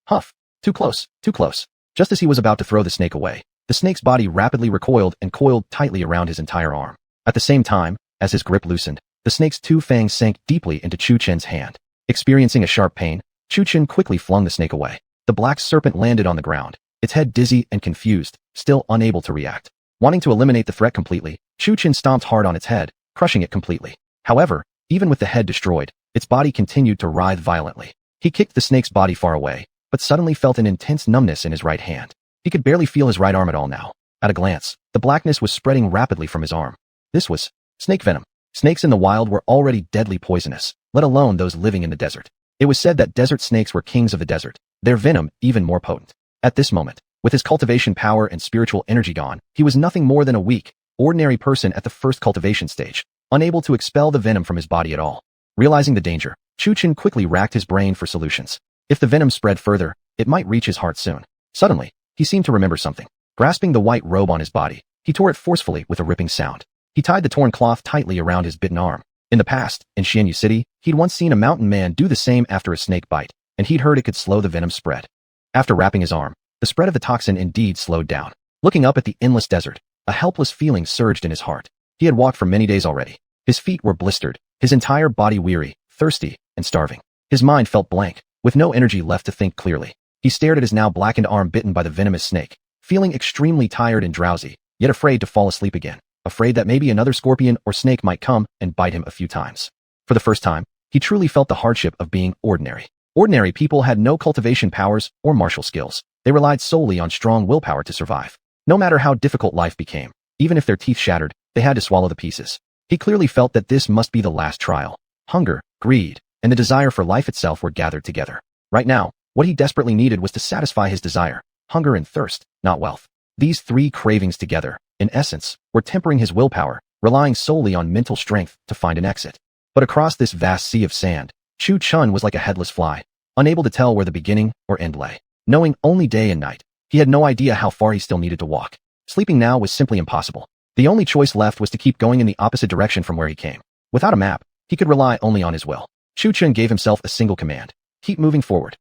Huff! Too close, too close. Just as he was about to throw the snake away, the snake's body rapidly recoiled and coiled tightly around his entire arm. At the same time, as his grip loosened, the snake's two fangs sank deeply into Chu Chen's hand. Experiencing a sharp pain, Chu Chen quickly flung the snake away. The black serpent landed on the ground, its head dizzy and confused, still unable to react. Wanting to eliminate the threat completely, Chu Chen stomped hard on its head, crushing it completely. However, even with the head destroyed, its body continued to writhe violently. He kicked the snake's body far away, but suddenly felt an intense numbness in his right hand. He could barely feel his right arm at all now. At a glance, the blackness was spreading rapidly from his arm. This was snake venom. Snakes in the wild were already deadly poisonous, let alone those living in the desert. It was said that desert snakes were kings of the desert, their venom even more potent. At this moment, with his cultivation power and spiritual energy gone, he was nothing more than a weak, ordinary person at the first cultivation stage, unable to expel the venom from his body at all. Realizing the danger, Chu Chen quickly racked his brain for solutions. If the venom spread further, it might reach his heart soon. Suddenly, he seemed to remember something. Grasping the white robe on his body, he tore it forcefully with a ripping sound. He tied the torn cloth tightly around his bitten arm. In the past, in Xianyu City, he'd once seen a mountain man do the same after a snake bite, and he'd heard it could slow the venom spread. After wrapping his arm, the spread of the toxin indeed slowed down. Looking up at the endless desert, a helpless feeling surged in his heart. He had walked for many days already. His feet were blistered, his entire body weary, thirsty, and starving. His mind felt blank, with no energy left to think clearly. He stared at his now blackened arm bitten by the venomous snake, feeling extremely tired and drowsy, yet afraid to fall asleep again, afraid that maybe another scorpion or snake might come and bite him a few times. For the first time, he truly felt the hardship of being ordinary. Ordinary people had no cultivation powers or martial skills. They relied solely on strong willpower to survive. No matter how difficult life became, even if their teeth shattered, they had to swallow the pieces. He clearly felt that this must be the last trial. Hunger, greed, and the desire for life itself were gathered together. Right now, what he desperately needed was to satisfy his desire, hunger and thirst, not wealth. These three cravings together, in essence, were tempering his willpower, relying solely on mental strength to find an exit. But across this vast sea of sand, Chu Chen was like a headless fly, unable to tell where the beginning or end lay. Knowing only day and night, he had no idea how far he still needed to walk. Sleeping now was simply impossible. The only choice left was to keep going in the opposite direction from where he came. Without a map, he could rely only on his will. Chu Chen gave himself a single command. Keep moving forward.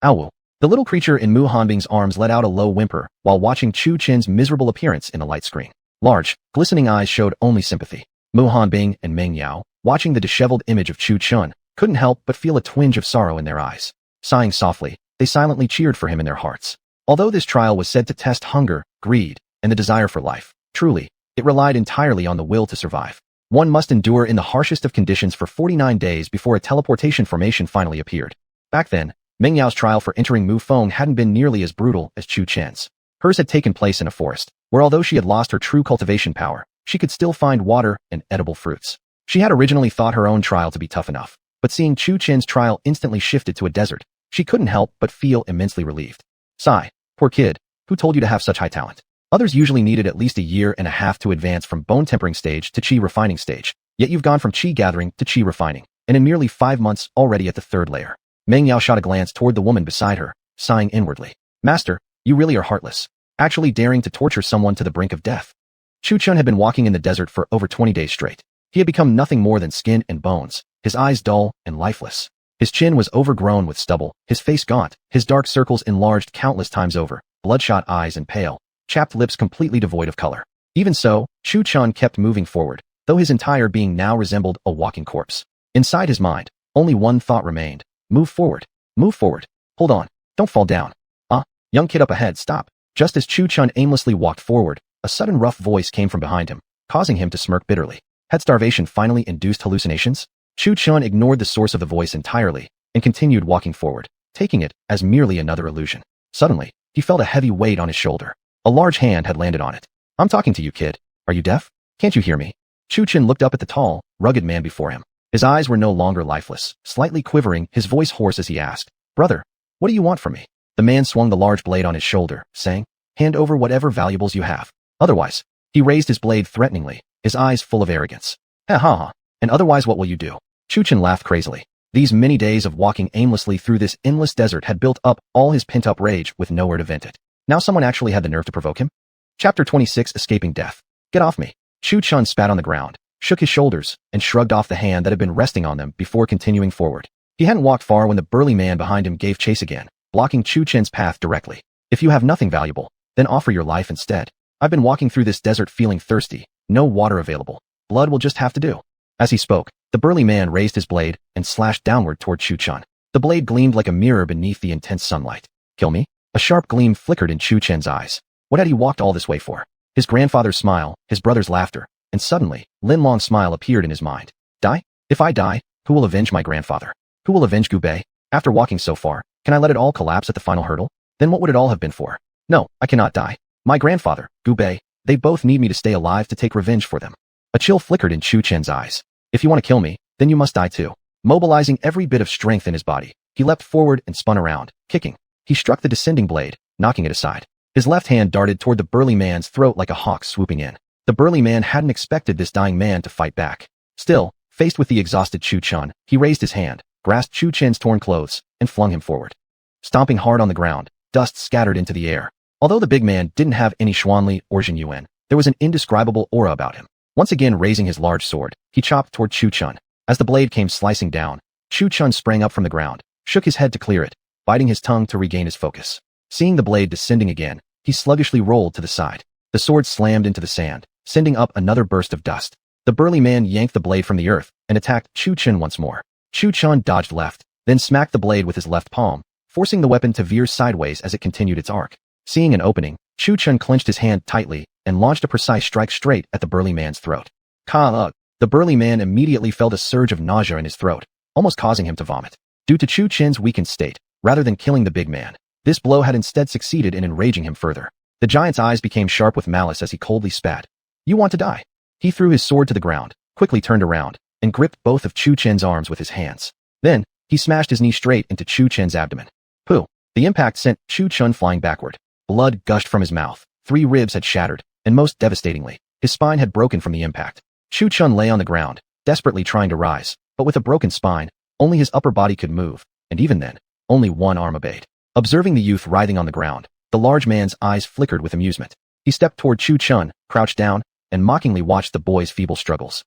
Owl. The little creature in Mu Hanbing's arms let out a low whimper while watching Chu Chen's miserable appearance in the light screen. Large, glistening eyes showed only sympathy. Mu Hanbing and Meng Yao, watching the disheveled image of Chu Chen, couldn't help but feel a twinge of sorrow in their eyes. Sighing softly, they silently cheered for him in their hearts. Although this trial was said to test hunger, greed, and the desire for life, truly, it relied entirely on the will to survive. One must endure in the harshest of conditions for 49 days before a teleportation formation finally appeared. Back then, Meng Yao's trial for entering Mu Feng hadn't been nearly as brutal as Chu Chen's. Hers had taken place in a forest, where although she had lost her true cultivation power, she could still find water and edible fruits. She had originally thought her own trial to be tough enough, but seeing Chu Chen's trial instantly shifted to a desert, she couldn't help but feel immensely relieved. Sigh, poor kid, who told you to have such high talent? Others usually needed at least a year and a half to advance from bone tempering stage to chi refining stage, yet you've gone from chi gathering to chi refining, and in merely 5 months already at the third layer. Meng Yao shot a glance toward the woman beside her, sighing inwardly. Master, you really are heartless, actually daring to torture someone to the brink of death. Chu Chen had been walking in the desert for over 20 days straight. He had become nothing more than skin and bones, his eyes dull and lifeless. His chin was overgrown with stubble, his face gaunt, his dark circles enlarged countless times over, bloodshot eyes and pale, chapped lips completely devoid of color. Even so, Chu Chen kept moving forward, though his entire being now resembled a walking corpse. Inside his mind, only one thought remained. Move forward. Move forward. Hold on. Don't fall down. Young kid up ahead, stop. Just as Chu Chen aimlessly walked forward, a sudden rough voice came from behind him, causing him to smirk bitterly. Had starvation finally induced hallucinations? Chu Chen ignored the source of the voice entirely and continued walking forward, taking it as merely another illusion. Suddenly, he felt a heavy weight on his shoulder. A large hand had landed on it. I'm talking to you, kid. Are you deaf? Can't you hear me? Chu Chen looked up at the tall, rugged man before him. His eyes were no longer lifeless, slightly quivering, his voice hoarse as he asked, "Brother, what do you want from me?" The man swung the large blade on his shoulder, saying, "Hand over whatever valuables you have. Otherwise," he raised his blade threateningly, his eyes full of arrogance. "Ha ha ha. And otherwise what will you do?" Chuchen laughed crazily. These many days of walking aimlessly through this endless desert had built up all his pent-up rage with nowhere to vent it. Now someone actually had the nerve to provoke him? Chapter 26, Escaping Death. "Get off me." Chu Chun spat on the ground, shook his shoulders, and shrugged off the hand that had been resting on them before continuing forward. He hadn't walked far when the burly man behind him gave chase again, blocking Chu Chen's path directly. "If you have nothing valuable, then offer your life instead. I've been walking through this desert feeling thirsty, no water available. Blood will just have to do." As he spoke, the burly man raised his blade and slashed downward toward Chu Chun. The blade gleamed like a mirror beneath the intense sunlight. "Kill me?" A sharp gleam flickered in Chu Chen's eyes. What had he walked all this way for? His grandfather's smile, his brother's laughter, and suddenly, Lin Long's smile appeared in his mind. Die? If I die, who will avenge my grandfather? Who will avenge Gu Bei? After walking so far, can I let it all collapse at the final hurdle? Then what would it all have been for? No, I cannot die. My grandfather, Gu Bei, they both need me to stay alive to take revenge for them. A chill flickered in Chu Chen's eyes. If you want to kill me, then you must die too. Mobilizing every bit of strength in his body, he leapt forward and spun around, kicking. He struck the descending blade, knocking it aside. His left hand darted toward the burly man's throat like a hawk swooping in. The burly man hadn't expected this dying man to fight back. Still, faced with the exhausted Chu Chun, he raised his hand, grasped Chu Chen's torn clothes, and flung him forward. Stomping hard on the ground, dust scattered into the air. Although the big man didn't have any Xuanli or Jinyuan, there was an indescribable aura about him. Once again raising his large sword, he chopped toward Chu Chun. As the blade came slicing down, Chu Chun sprang up from the ground, shook his head to clear it, biting his tongue to regain his focus. Seeing the blade descending again, he sluggishly rolled to the side. The sword slammed into the sand, sending up another burst of dust. The burly man yanked the blade from the earth and attacked Chu Chun once more. Chu Chun dodged left, then smacked the blade with his left palm, forcing the weapon to veer sideways as it continued its arc. Seeing an opening, Chu Chun clenched his hand tightly and launched a precise strike straight at the burly man's throat. Ka-ugh! The burly man immediately felt a surge of nausea in his throat, almost causing him to vomit. Due to Chu Chen's weakened state, rather than killing the big man, this blow had instead succeeded in enraging him further. The giant's eyes became sharp with malice as he coldly spat. "You want to die?" He threw his sword to the ground, quickly turned around, and gripped both of Chu Chen's arms with his hands. Then, he smashed his knee straight into Chu Chen's abdomen. Pooh! The impact sent Chu Chun flying backward. Blood gushed from his mouth, 3 ribs had shattered, and most devastatingly, his spine had broken from the impact. Chu Chun lay on the ground, desperately trying to rise, but with a broken spine, only his upper body could move, and even then, only one arm obeyed. Observing the youth writhing on the ground, the large man's eyes flickered with amusement. He stepped toward Chu Chun, crouched down, and mockingly watched the boy's feeble struggles.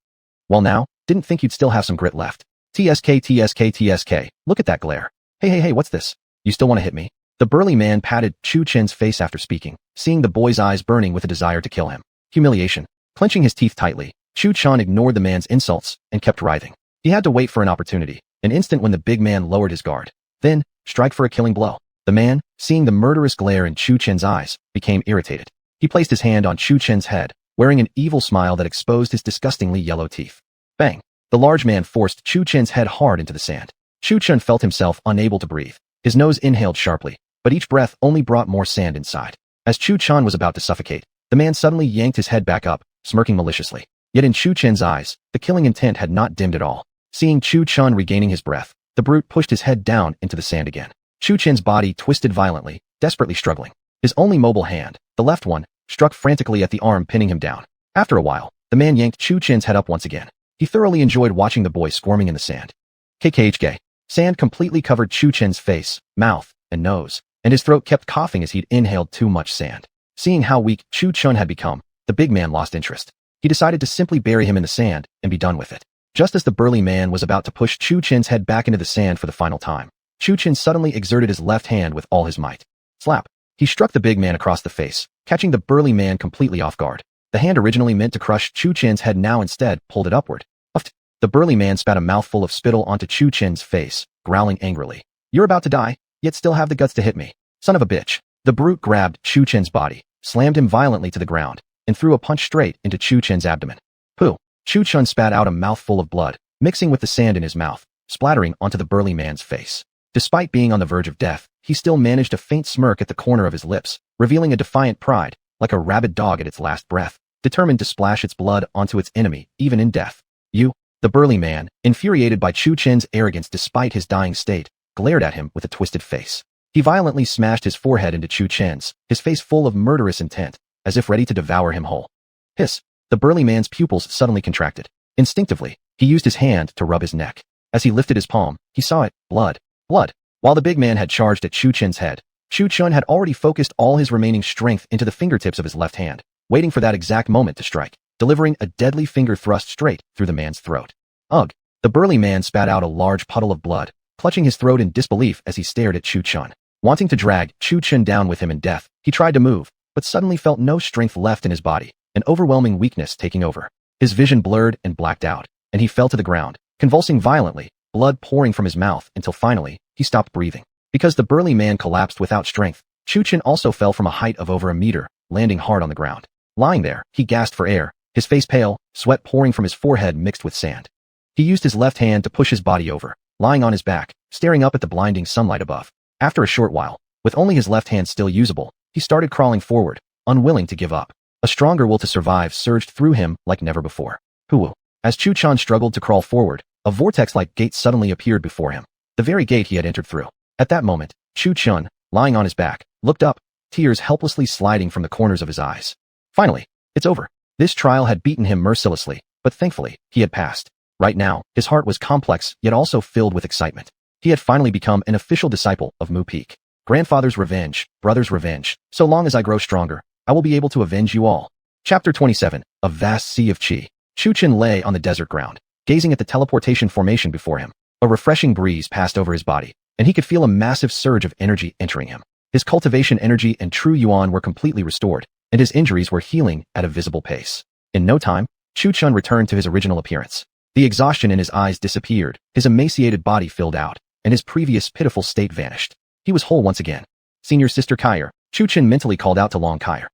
"Well now, didn't think you'd still have some grit left. TSK TSK TSK, look at that glare. Hey, what's this? You still want to hit me?" The burly man patted Chu Chen's face after speaking, seeing the boy's eyes burning with a desire to kill him. Humiliation. Clenching his teeth tightly, Chu Chun ignored the man's insults and kept writhing. He had to wait for an opportunity, an instant when the big man lowered his guard. Then, strike for a killing blow. The man, seeing the murderous glare in Chu Chen's eyes, became irritated. He placed his hand on Chu Chen's head, wearing an evil smile that exposed his disgustingly yellow teeth. Bang! The large man forced Chu Chen's head hard into the sand. Chu Chun felt himself unable to breathe. His nose inhaled sharply, but each breath only brought more sand inside. As Chu Chun was about to suffocate, the man suddenly yanked his head back up, smirking maliciously. Yet in Chu Chen's eyes, the killing intent had not dimmed at all. Seeing Chu Chun regaining his breath, the brute pushed his head down into the sand again. Chu Chen's body twisted violently, desperately struggling. His only mobile hand, the left one, struck frantically at the arm pinning him down. After a while, the man yanked Chu Chen's head up once again. He thoroughly enjoyed watching the boy squirming in the sand. KKHK. Sand completely covered Chu Chen's face, mouth, and nose, and his throat kept coughing as he'd inhaled too much sand. Seeing how weak Chu Chun had become, the big man lost interest. He decided to simply bury him in the sand and be done with it. Just as the burly man was about to push Chu Chen's head back into the sand for the final time, Chu Chen suddenly exerted his left hand with all his might. Slap! He struck the big man across the face, catching the burly man completely off guard. The hand originally meant to crush Chu Chen's head now instead pulled it upward. Uffed! The burly man spat a mouthful of spittle onto Chu Chen's face, growling angrily. "You're about to die, yet still have the guts to hit me. Son of a bitch." The brute grabbed Chu Chen's body, slammed him violently to the ground, and threw a punch straight into Chu Chen's abdomen. Pooh! Chu Chun spat out a mouthful of blood, mixing with the sand in his mouth, splattering onto the burly man's face. Despite being on the verge of death, he still managed a faint smirk at the corner of his lips, revealing a defiant pride, like a rabid dog at its last breath, determined to splash its blood onto its enemy, even in death. "You The burly man, infuriated by Chu Chen's arrogance despite his dying state, glared at him with a twisted face. He violently smashed his forehead into Chu Chen's, his face full of murderous intent, as if ready to devour him whole. Hiss! The burly man's pupils suddenly contracted. Instinctively, he used his hand to rub his neck. As he lifted his palm, he saw it, blood. Blood. While the big man had charged at Chu Chen's head, Chu Chen had already focused all his remaining strength into the fingertips of his left hand, waiting for that exact moment to strike, delivering a deadly finger thrust straight through the man's throat. Ugh! The burly man spat out a large puddle of blood, clutching his throat in disbelief as he stared at Chu Chen. Wanting to drag Chu Chen down with him in death, he tried to move, but suddenly felt no strength left in his body, an overwhelming weakness taking over. His vision blurred and blacked out, and he fell to the ground, convulsing violently, blood pouring from his mouth until finally, he stopped breathing. Because the burly man collapsed without strength, Chu Chen also fell from a height of over a meter, landing hard on the ground. Lying there, he gasped for air, his face pale, sweat pouring from his forehead mixed with sand. He used his left hand to push his body over, lying on his back, staring up at the blinding sunlight above. After a short while, with only his left hand still usable, he started crawling forward, unwilling to give up. A stronger will to survive surged through him like never before. Hoo! As Chu Chen struggled to crawl forward, a vortex-like gate suddenly appeared before him, the very gate he had entered through. At that moment, Chu Chen, lying on his back, looked up, tears helplessly sliding from the corners of his eyes. Finally, it's over. This trial had beaten him mercilessly, but thankfully, he had passed. Right now, his heart was complex yet also filled with excitement. He had finally become an official disciple of Mu Peak. Grandfather's revenge, brother's revenge. So long as I grow stronger, I will be able to avenge you all. Chapter 27, A Vast Sea of Qi. Chu Chen lay on the desert ground, gazing at the teleportation formation before him. A refreshing breeze passed over his body, and he could feel a massive surge of energy entering him. His cultivation energy and true yuan were completely restored, and his injuries were healing at a visible pace. In no time, Chu Chen returned to his original appearance. The exhaustion in his eyes disappeared, his emaciated body filled out, and his previous pitiful state vanished. He was whole once again. Senior Sister Kair, Chu Chen mentally called out to Long Kair.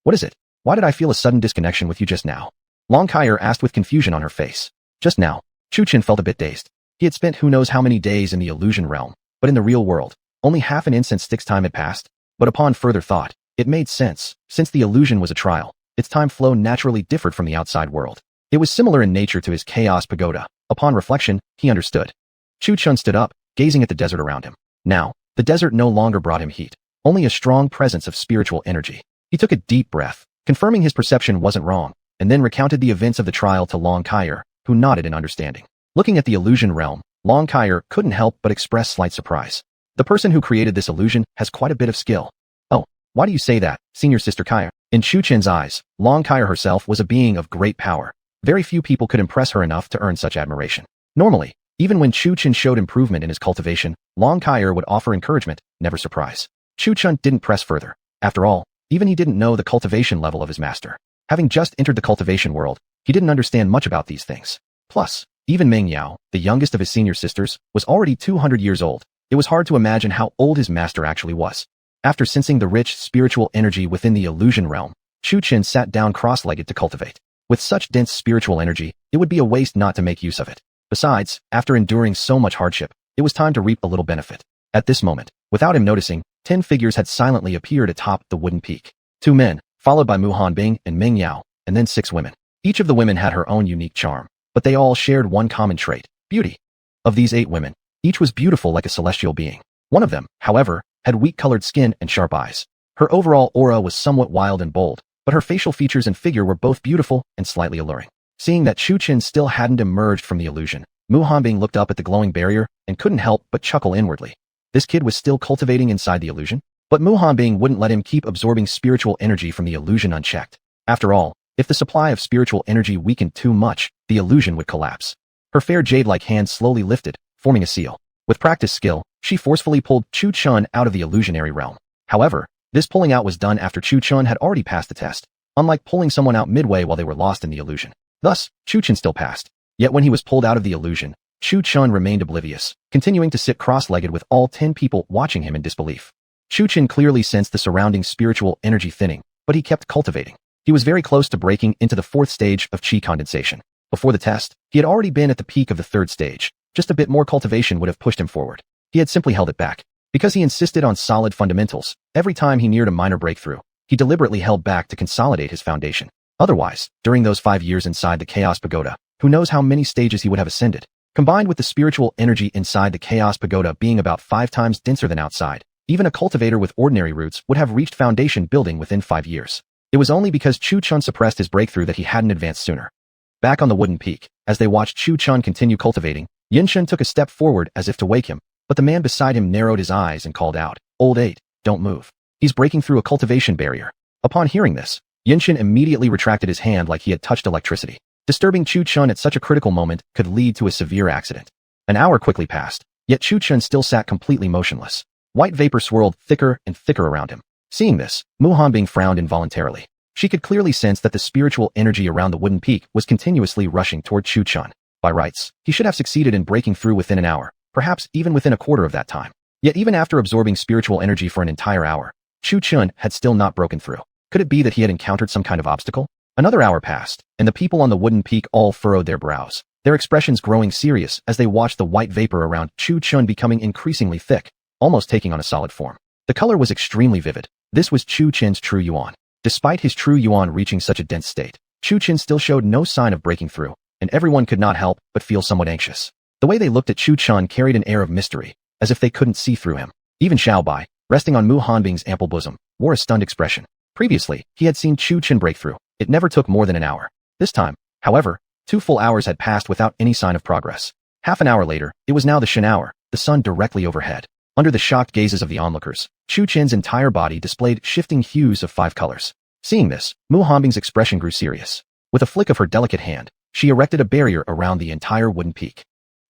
What is it? Why did I feel a sudden disconnection with you just now? Long Kair asked with confusion on her face. Just now, Chu Chen felt a bit dazed. He had spent who knows how many days in the illusion realm, but in the real world, only half an instant sticks time had passed. But upon further thought, it made sense. Since the illusion was a trial, its time flow naturally differed from the outside world. It was similar in nature to his chaos pagoda. Upon reflection, he understood. Chu Chen stood up, gazing at the desert around him. Now, the desert no longer brought him heat, only a strong presence of spiritual energy. He took a deep breath, confirming his perception wasn't wrong, and then recounted the events of the trial to Long Kair, who nodded in understanding. Looking at the illusion realm, Long Kair couldn't help but express slight surprise. The person who created this illusion has quite a bit of skill. Oh, why do you say that, Senior Sister Kair? In Chu Chen's eyes, Long Kair herself was a being of great power. Very few people could impress her enough to earn such admiration. Normally, even when Chu Chen showed improvement in his cultivation, Long Kair would offer encouragement, never surprise. Chu Chen didn't press further. After all, even he didn't know the cultivation level of his master. Having just entered the cultivation world, he didn't understand much about these things. Plus, even Meng Yao, the youngest of his senior sisters, was already 200 years old. It was hard to imagine how old his master actually was. After sensing the rich spiritual energy within the illusion realm, Chu Chen sat down cross-legged to cultivate. With such dense spiritual energy, it would be a waste not to make use of it. Besides, after enduring so much hardship, it was time to reap a little benefit. At this moment, without him noticing, 10 figures had silently appeared atop the wooden peak. 2 men, followed by Mu Hanbing and Meng Yao, and then 6 women. Each of the women had her own unique charm, but they all shared one common trait, beauty. Of these 8 women, each was beautiful like a celestial being. One of them, however, had wheat-colored skin and sharp eyes. Her overall aura was somewhat wild and bold, but her facial features and figure were both beautiful and slightly alluring. Seeing that Chu Chen still hadn't emerged from the illusion, Mu Hanbing looked up at the glowing barrier and couldn't help but chuckle inwardly. This kid was still cultivating inside the illusion? But Mu Hanbing wouldn't let him keep absorbing spiritual energy from the illusion unchecked. After all, if the supply of spiritual energy weakened too much, the illusion would collapse. Her fair jade-like hand slowly lifted, forming a seal. With practiced skill, she forcefully pulled Chu Chen out of the illusionary realm. However, this pulling out was done after Chu Chen had already passed the test, unlike pulling someone out midway while they were lost in the illusion. Thus, Chu Chen still passed. Yet when he was pulled out of the illusion, Chu Chen remained oblivious, continuing to sit cross-legged with all 10 people watching him in disbelief. Chu Chen clearly sensed the surrounding spiritual energy thinning, but he kept cultivating. He was very close to breaking into the 4th stage of qi condensation. Before the test, he had already been at the peak of the 3rd stage. Just a bit more cultivation would have pushed him forward. He had simply held it back. Because he insisted on solid fundamentals, every time he neared a minor breakthrough, he deliberately held back to consolidate his foundation. Otherwise, during those 5 years inside the Chaos Pagoda, Who knows how many stages he would have ascended. Combined with the spiritual energy inside the Chaos Pagoda being about 5 times denser than outside, even a cultivator with ordinary roots would have reached foundation building within 5 years. It was only because Chu Chun suppressed his breakthrough that he hadn't advanced sooner. Back on the wooden peak, as they watched Chu Chun continue cultivating, Yin Shun took a step forward as if to wake him, but the man beside him narrowed his eyes and called out, "Old 8, don't move. He's breaking through a cultivation barrier." Upon hearing this, Yin Shun immediately retracted his hand like he had touched electricity. Disturbing Chu Chun at such a critical moment could lead to a severe accident. An hour quickly passed, yet Chu Chun still sat completely motionless. White vapor swirled thicker and thicker around him. Seeing this, Mu Hanbing frowned involuntarily. She could clearly sense that the spiritual energy around the wooden peak was continuously rushing toward Chu Chun. By rights, he should have succeeded in breaking through within an hour, perhaps even within a quarter of that time. Yet even after absorbing spiritual energy for an entire hour, Chu Chun had still not broken through. Could it be that he had encountered some kind of obstacle? Another hour passed, and the people on the wooden peak all furrowed their brows, their expressions growing serious as they watched the white vapor around Chu Chun becoming increasingly thick, almost taking on a solid form. The color was extremely vivid. This was Chu Chun's true yuan. Despite his true yuan reaching such a dense state, Chu Chun still showed no sign of breaking through, and everyone could not help but feel somewhat anxious. The way they looked at Chu Chun carried an air of mystery, as if they couldn't see through him. Even Xiao Bai, resting on Mu Hanbing's ample bosom, wore a stunned expression. Previously, he had seen Chu Chun break through. It never took more than an hour. This time, however, 2 full hours had passed without any sign of progress. Half an hour later, it was now the Shen hour, the sun directly overhead. Under the shocked gazes of the onlookers, Chu Chun's entire body displayed shifting hues of 5 colors. Seeing this, Mu Hanbing's expression grew serious. With a flick of her delicate hand, she erected a barrier around the entire wooden peak.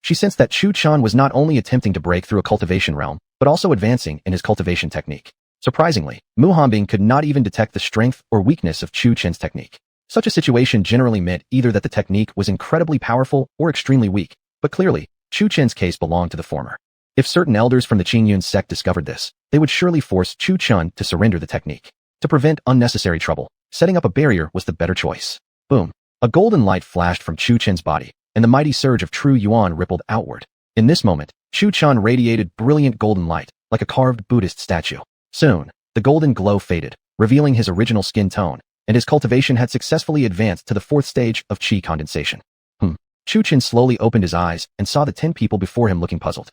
She sensed that Chu Chun was not only attempting to break through a cultivation realm, but also advancing in his cultivation technique. Surprisingly, Mu Hanbing could not even detect the strength or weakness of Chu Chun's technique. Such a situation generally meant either that the technique was incredibly powerful or extremely weak, but clearly, Chu Chun's case belonged to the former. If certain elders from the Qingyun sect discovered this, they would surely force Chu Chun to surrender the technique. To prevent unnecessary trouble, setting up a barrier was the better choice. Boom. A golden light flashed from Chu Chun's body, and the mighty surge of true yuan rippled outward. In this moment, Chu Chun radiated brilliant golden light, like a carved Buddhist statue. Soon, the golden glow faded, revealing his original skin tone, and his cultivation had successfully advanced to the 4th stage of qi condensation. Chu Chun slowly opened his eyes and saw the 10 people before him looking puzzled.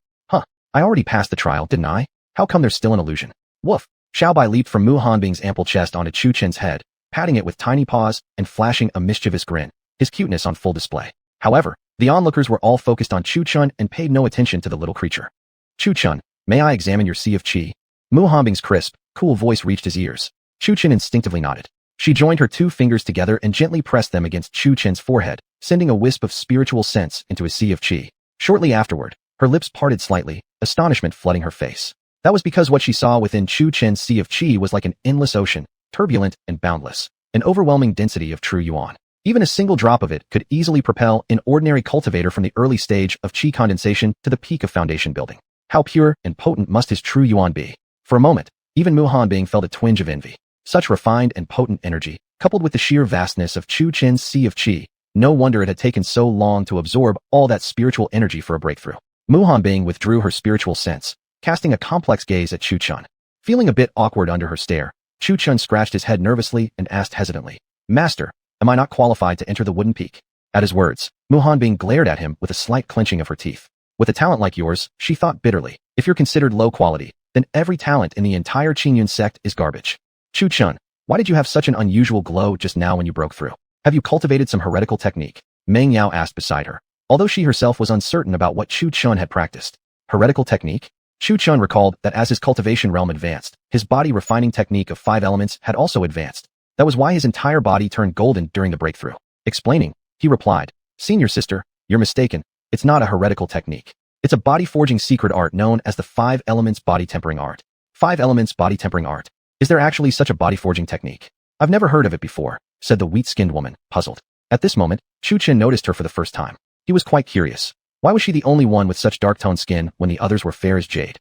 I already passed the trial, didn't I? How come there's still an illusion? Woof! Xiao Bai leaped from Mu Hanbing's ample chest onto Chu Chun's head, patting it with tiny paws and flashing a mischievous grin, his cuteness on full display. However, the onlookers were all focused on Chu Chun and paid no attention to the little creature. Chu Chun, may I examine your sea of qi? Mu Hanbing's crisp, cool voice reached his ears. Chu Chun instinctively nodded. She joined her 2 fingers together and gently pressed them against Chu Chun's forehead, sending a wisp of spiritual sense into his sea of qi. Shortly afterward, her lips parted slightly, astonishment flooding her face. That was because what she saw within Chu Chun's sea of qi was like an endless ocean, turbulent and boundless, an overwhelming density of true yuan. Even a single drop of it could easily propel an ordinary cultivator from the early stage of qi condensation to the peak of foundation building. How pure and potent must his true yuan be? For a moment, even Mu Hanbing felt a twinge of envy. Such refined and potent energy, coupled with the sheer vastness of Chu Chun's sea of qi, no wonder it had taken so long to absorb all that spiritual energy for a breakthrough. Mu Hanbing withdrew her spiritual sense, casting a complex gaze at Chu Chun. Feeling a bit awkward under her stare, Chu Chun scratched his head nervously and asked hesitantly, "Master, am I not qualified to enter the wooden peak?" At his words, Mu Hanbing glared at him with a slight clenching of her teeth. With a talent like yours, she thought bitterly, if you're considered low quality, then every talent in the entire Qingyun sect is garbage. Chu Chun, why did you have such an unusual glow just now when you broke through? Have you cultivated some heretical technique? Meng Yao asked beside her, although she herself was uncertain about what Chu Chun had practiced. Heretical technique? Chu Chun recalled that as his cultivation realm advanced, his body refining technique of 5 elements had also advanced. That was why his entire body turned golden during the breakthrough. Explaining, he replied, "Senior sister, you're mistaken. It's not a heretical technique. It's a body-forging secret art known as the 5 elements body tempering art." 5 elements body tempering art. Is there actually such a body-forging technique? I've never heard of it before, said the wheat-skinned woman, puzzled. At this moment, Chu Chun noticed her for the first time. He was quite curious. Why was she the only one with such dark-toned skin when the others were fair as jade?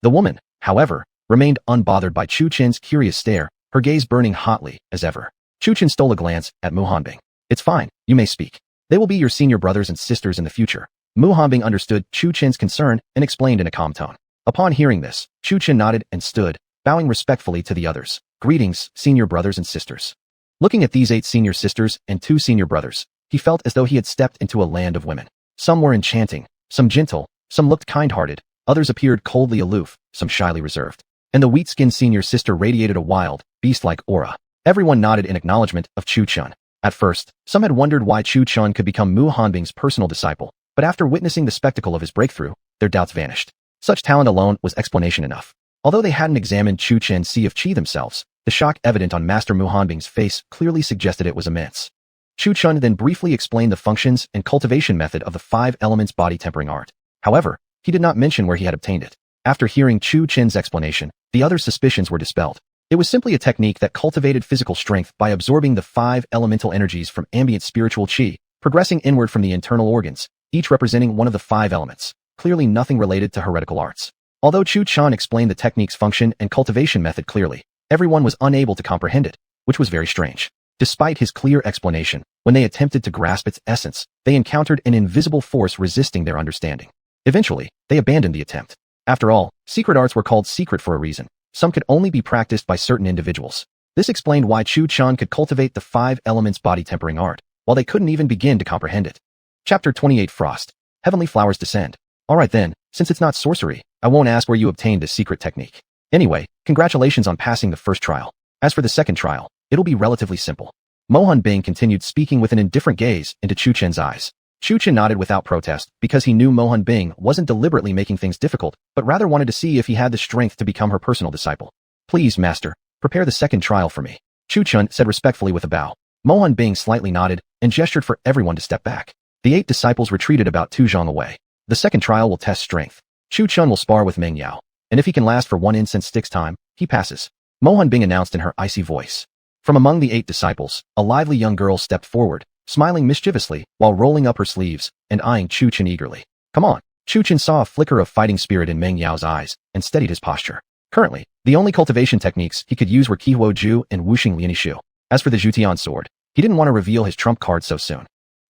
The woman, however, remained unbothered by Chu Chun's curious stare, her gaze burning hotly as ever. Chu Chun stole a glance at Mu Hanbing. "It's fine, you may speak. They will be your senior brothers and sisters in the future." Mu Hanbing understood Chu Chun's concern and explained in a calm tone. Upon hearing this, Chu Chun nodded and stood, bowing respectfully to the others. "Greetings, senior brothers and sisters." Looking at these 8 senior sisters and 2 senior brothers, he felt as though he had stepped into a land of women. Some were enchanting, some gentle, some looked kind-hearted, others appeared coldly aloof, some shyly reserved. And the wheat-skinned senior sister radiated a wild, beast-like aura. Everyone nodded in acknowledgement of Chu Chun. At first, some had wondered why Chu Chun could become Mu Hanbing's personal disciple, but after witnessing the spectacle of his breakthrough, their doubts vanished. Such talent alone was explanation enough. Although they hadn't examined Chu Chen's Sea of Qi themselves, the shock evident on Master Mu Hanbing's face clearly suggested it was immense. Chu Chun then briefly explained the functions and cultivation method of the 5 elements body tempering art. However, he did not mention where he had obtained it. After hearing Chu Chen's explanation, the other suspicions were dispelled. It was simply a technique that cultivated physical strength by absorbing the 5 elemental energies from ambient spiritual qi, progressing inward from the internal organs, each representing one of the 5 elements, clearly nothing related to heretical arts. Although Chu Chun explained the technique's function and cultivation method clearly, everyone was unable to comprehend it, which was very strange. Despite his clear explanation, when they attempted to grasp its essence, they encountered an invisible force resisting their understanding. Eventually, they abandoned the attempt. After all, secret arts were called secret for a reason. Some could only be practiced by certain individuals. This explained why Chu Chun could cultivate the 5 elements body tempering art, while they couldn't even begin to comprehend it. Chapter 28 Frost. Heavenly Flowers Descend. Alright then, since it's not sorcery, I won't ask where you obtained this secret technique. Anyway, congratulations on passing the first trial. As for the second trial, it'll be relatively simple. Mo Hanbing continued speaking with an indifferent gaze into Chu Chen's eyes. Chu Chen nodded without protest because he knew Mo Hanbing wasn't deliberately making things difficult, but rather wanted to see if he had the strength to become her personal disciple. Please, master, prepare the second trial for me. Chu Chen said respectfully with a bow. Mo Hanbing slightly nodded and gestured for everyone to step back. The 8 disciples retreated about 2 zhang away. The second trial will test strength. Chu Chun will spar with Meng Yao, and if he can last for 1 incense stick's time, he passes. Mo Hanbing announced in her icy voice. From among the 8 disciples, a lively young girl stepped forward, smiling mischievously while rolling up her sleeves and eyeing Chu Chun eagerly. Come on. Chu Chun saw a flicker of fighting spirit in Meng Yao's eyes and steadied his posture. Currently, the only cultivation techniques he could use were Qihuo Ju and Wuxing Lianishu. As for the Zhutian sword, he didn't want to reveal his trump card so soon.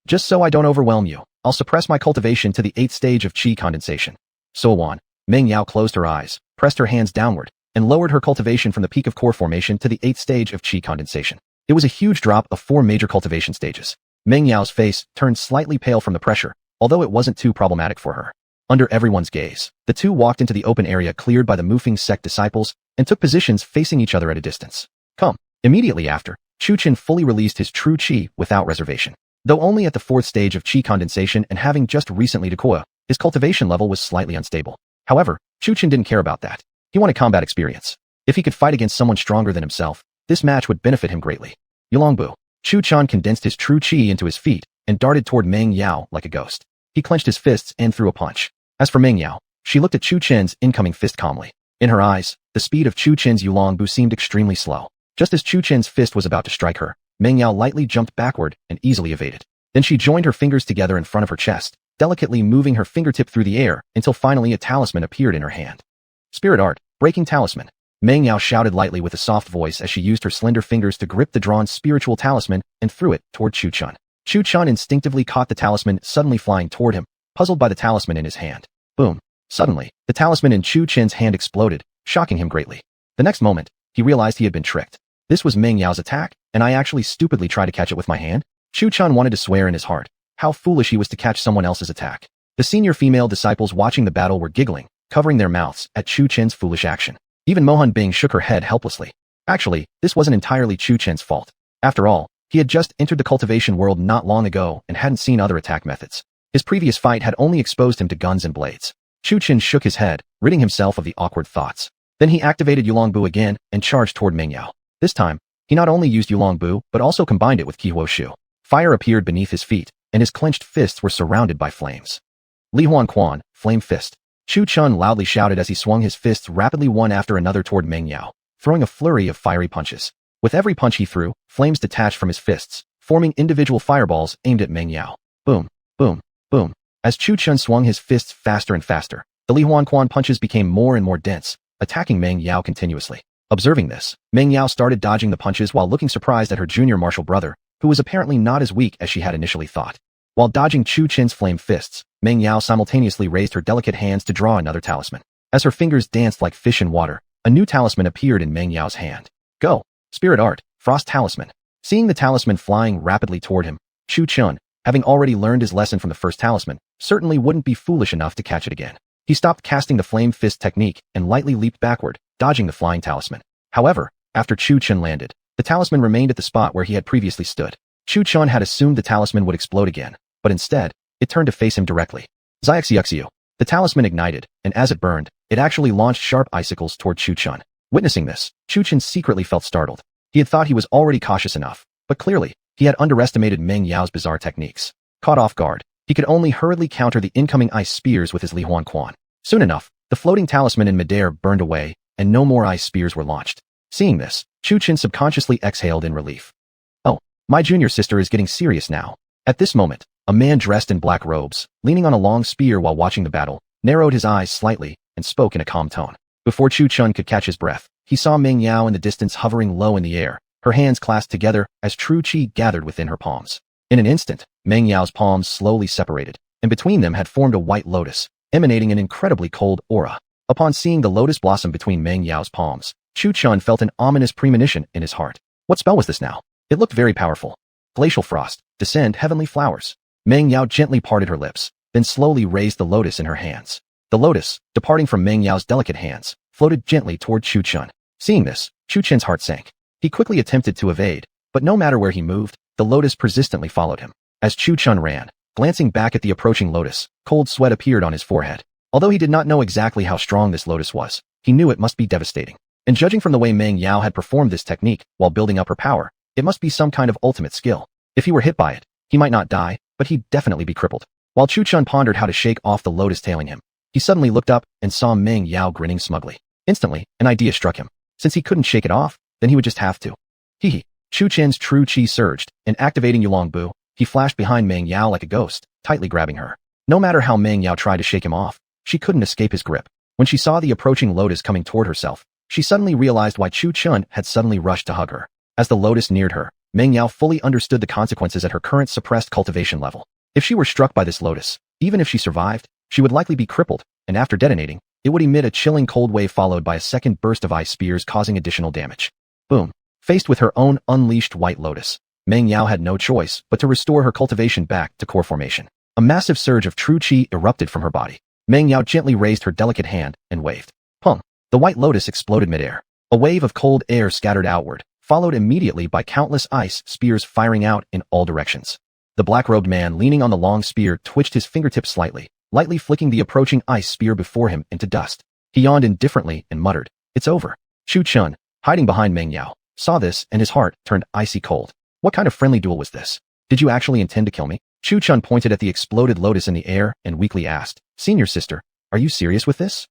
Just so I don't overwhelm you, I'll suppress my cultivation to the 8th stage of qi condensation. So Wan. Meng Yao closed her eyes, pressed her hands downward, and lowered her cultivation from the peak of core formation to the 8th stage of qi condensation. It was a huge drop of 4 major cultivation stages. Meng Yao's face turned slightly pale from the pressure, although it wasn't too problematic for her. Under everyone's gaze, the two walked into the open area cleared by the Mufeng sect disciples and took positions facing each other at a distance. Come. Immediately after, Chu Chen fully released his true qi without reservation. Though only at the 4th stage of qi condensation and having just recently decoya, his cultivation level was slightly unstable. However, Chu Chen didn't care about that. He wanted combat experience. If he could fight against someone stronger than himself, this match would benefit him greatly. Yulongbu. Chu Chen condensed his true qi into his feet and darted toward Meng Yao like a ghost. He clenched his fists and threw a punch. As for Meng Yao, she looked at Chu Chen's incoming fist calmly. In her eyes, the speed of Chu Chen's Yulongbu seemed extremely slow. Just as Chu Chen's fist was about to strike her, Meng Yao lightly jumped backward and easily evaded. Then she joined her fingers together in front of her chest, delicately moving her fingertip through the air until finally a talisman appeared in her hand. Spirit art, breaking talisman. Meng Yao shouted lightly with a soft voice as she used her slender fingers to grip the drawn spiritual talisman and threw it toward Chu Chen. Chu Chen instinctively caught the talisman suddenly flying toward him, puzzled by the talisman in his hand. Boom. Suddenly, the talisman in Chu Chen's hand exploded, shocking him greatly. The next moment, he realized he had been tricked. This was Meng Yao's attack, and I actually stupidly tried to catch it with my hand? Chu Chen wanted to swear in his heart. How foolish he was to catch someone else's attack. The senior female disciples watching the battle were giggling, covering their mouths at Chu Chen's foolish action. Even Mo Hanbing shook her head helplessly. Actually, this wasn't entirely Chu Chen's fault. After all, he had just entered the cultivation world not long ago and hadn't seen other attack methods. His previous fight had only exposed him to guns and blades. Chu Chen shook his head, ridding himself of the awkward thoughts. Then he activated Yulongbu again and charged toward Meng Yao. This time, he not only used Yulongbu but also combined it with Qihuo Shu. Fire appeared beneath his feet, and his clenched fists were surrounded by flames. Li Huan Quan, Flame Fist. Chu Chen loudly shouted as he swung his fists rapidly one after another toward Meng Yao, throwing a flurry of fiery punches. With every punch he threw, flames detached from his fists, forming individual fireballs aimed at Meng Yao. Boom, boom, boom. As Chu Chen swung his fists faster and faster, the Li Huan Quan punches became more and more dense, attacking Meng Yao continuously. Observing this, Meng Yao started dodging the punches while looking surprised at her junior martial brother, who was apparently not as weak as she had initially thought. While dodging Chu Chen's flame fists, Meng Yao simultaneously raised her delicate hands to draw another talisman. As her fingers danced like fish in water, a new talisman appeared in Meng Yao's hand. Go! Spirit Art, Frost Talisman. Seeing the talisman flying rapidly toward him, Chu Chen, having already learned his lesson from the first talisman, certainly wouldn't be foolish enough to catch it again. He stopped casting the flame fist technique and lightly leaped backward, dodging the flying talisman. However, after Chu Chun landed, the talisman remained at the spot where he had previously stood. Chu Chun had assumed the talisman would explode again, but instead, it turned to face him directly. Zyxiuxiu. The talisman ignited, and as it burned, it actually launched sharp icicles toward Chu Chun. Witnessing this, Chu Chun secretly felt startled. He had thought he was already cautious enough, but clearly, he had underestimated Meng Yao's bizarre techniques. Caught off guard, he could only hurriedly counter the incoming ice spears with his Li Huan Quan. Soon enough, the floating talisman in midair burned away, and no more ice spears were launched. Seeing this, Chu Chun subconsciously exhaled in relief. Oh, my junior sister is getting serious now. At this moment, a man dressed in black robes, leaning on a long spear while watching the battle, narrowed his eyes slightly and spoke in a calm tone. Before Chu Chun could catch his breath, he saw Meng Yao in the distance hovering low in the air, her hands clasped together as true qi gathered within her palms. In an instant, Meng Yao's palms slowly separated, and between them had formed a white lotus, emanating an incredibly cold aura. Upon seeing the lotus blossom between Meng Yao's palms, Chu Chun felt an ominous premonition in his heart. What spell was this now? It looked very powerful. Glacial frost, descend heavenly flowers. Meng Yao gently parted her lips, then slowly raised the lotus in her hands. The lotus, departing from Meng Yao's delicate hands, floated gently toward Chu Chun. Seeing this, Chu Chun's heart sank. He quickly attempted to evade, but no matter where he moved, the lotus persistently followed him. As Chu Chun ran, glancing back at the approaching lotus, cold sweat appeared on his forehead. Although he did not know exactly how strong this lotus was, he knew it must be devastating. And judging from the way Meng Yao had performed this technique while building up her power, it must be some kind of ultimate skill. If he were hit by it, he might not die, but he'd definitely be crippled. While Chu Chun pondered how to shake off the lotus tailing him, he suddenly looked up and saw Meng Yao grinning smugly. Instantly, an idea struck him. Since he couldn't shake it off, then he would just have to. Hee. Chu Chun's true qi surged, and activating Yulong Bu, he flashed behind Meng Yao like a ghost, tightly grabbing her. No matter how Meng Yao tried to shake him off, she couldn't escape his grip. When she saw the approaching lotus coming toward herself, she suddenly realized why Chu Chun had suddenly rushed to hug her. As the lotus neared her, Meng Yao fully understood the consequences at her current suppressed cultivation level. If she were struck by this lotus, even if she survived, she would likely be crippled, and after detonating, it would emit a chilling cold wave followed by a second burst of ice spears causing additional damage. Boom. Faced with her own unleashed white lotus, Meng Yao had no choice but to restore her cultivation back to core formation. A massive surge of true qi erupted from her body. Meng Yao gently raised her delicate hand and waved. Pung. The white lotus exploded midair. A wave of cold air scattered outward, followed immediately by countless ice spears firing out in all directions. The black-robed man leaning on the long spear twitched his fingertips slightly, lightly flicking the approaching ice spear before him into dust. He yawned indifferently and muttered, "It's over." Chu Chun, hiding behind Meng Yao, saw this and his heart turned icy cold. What kind of friendly duel was this? Did you actually intend to kill me? Chu Chun pointed at the exploded lotus in the air and weakly asked, "Senior sister, are you serious with this?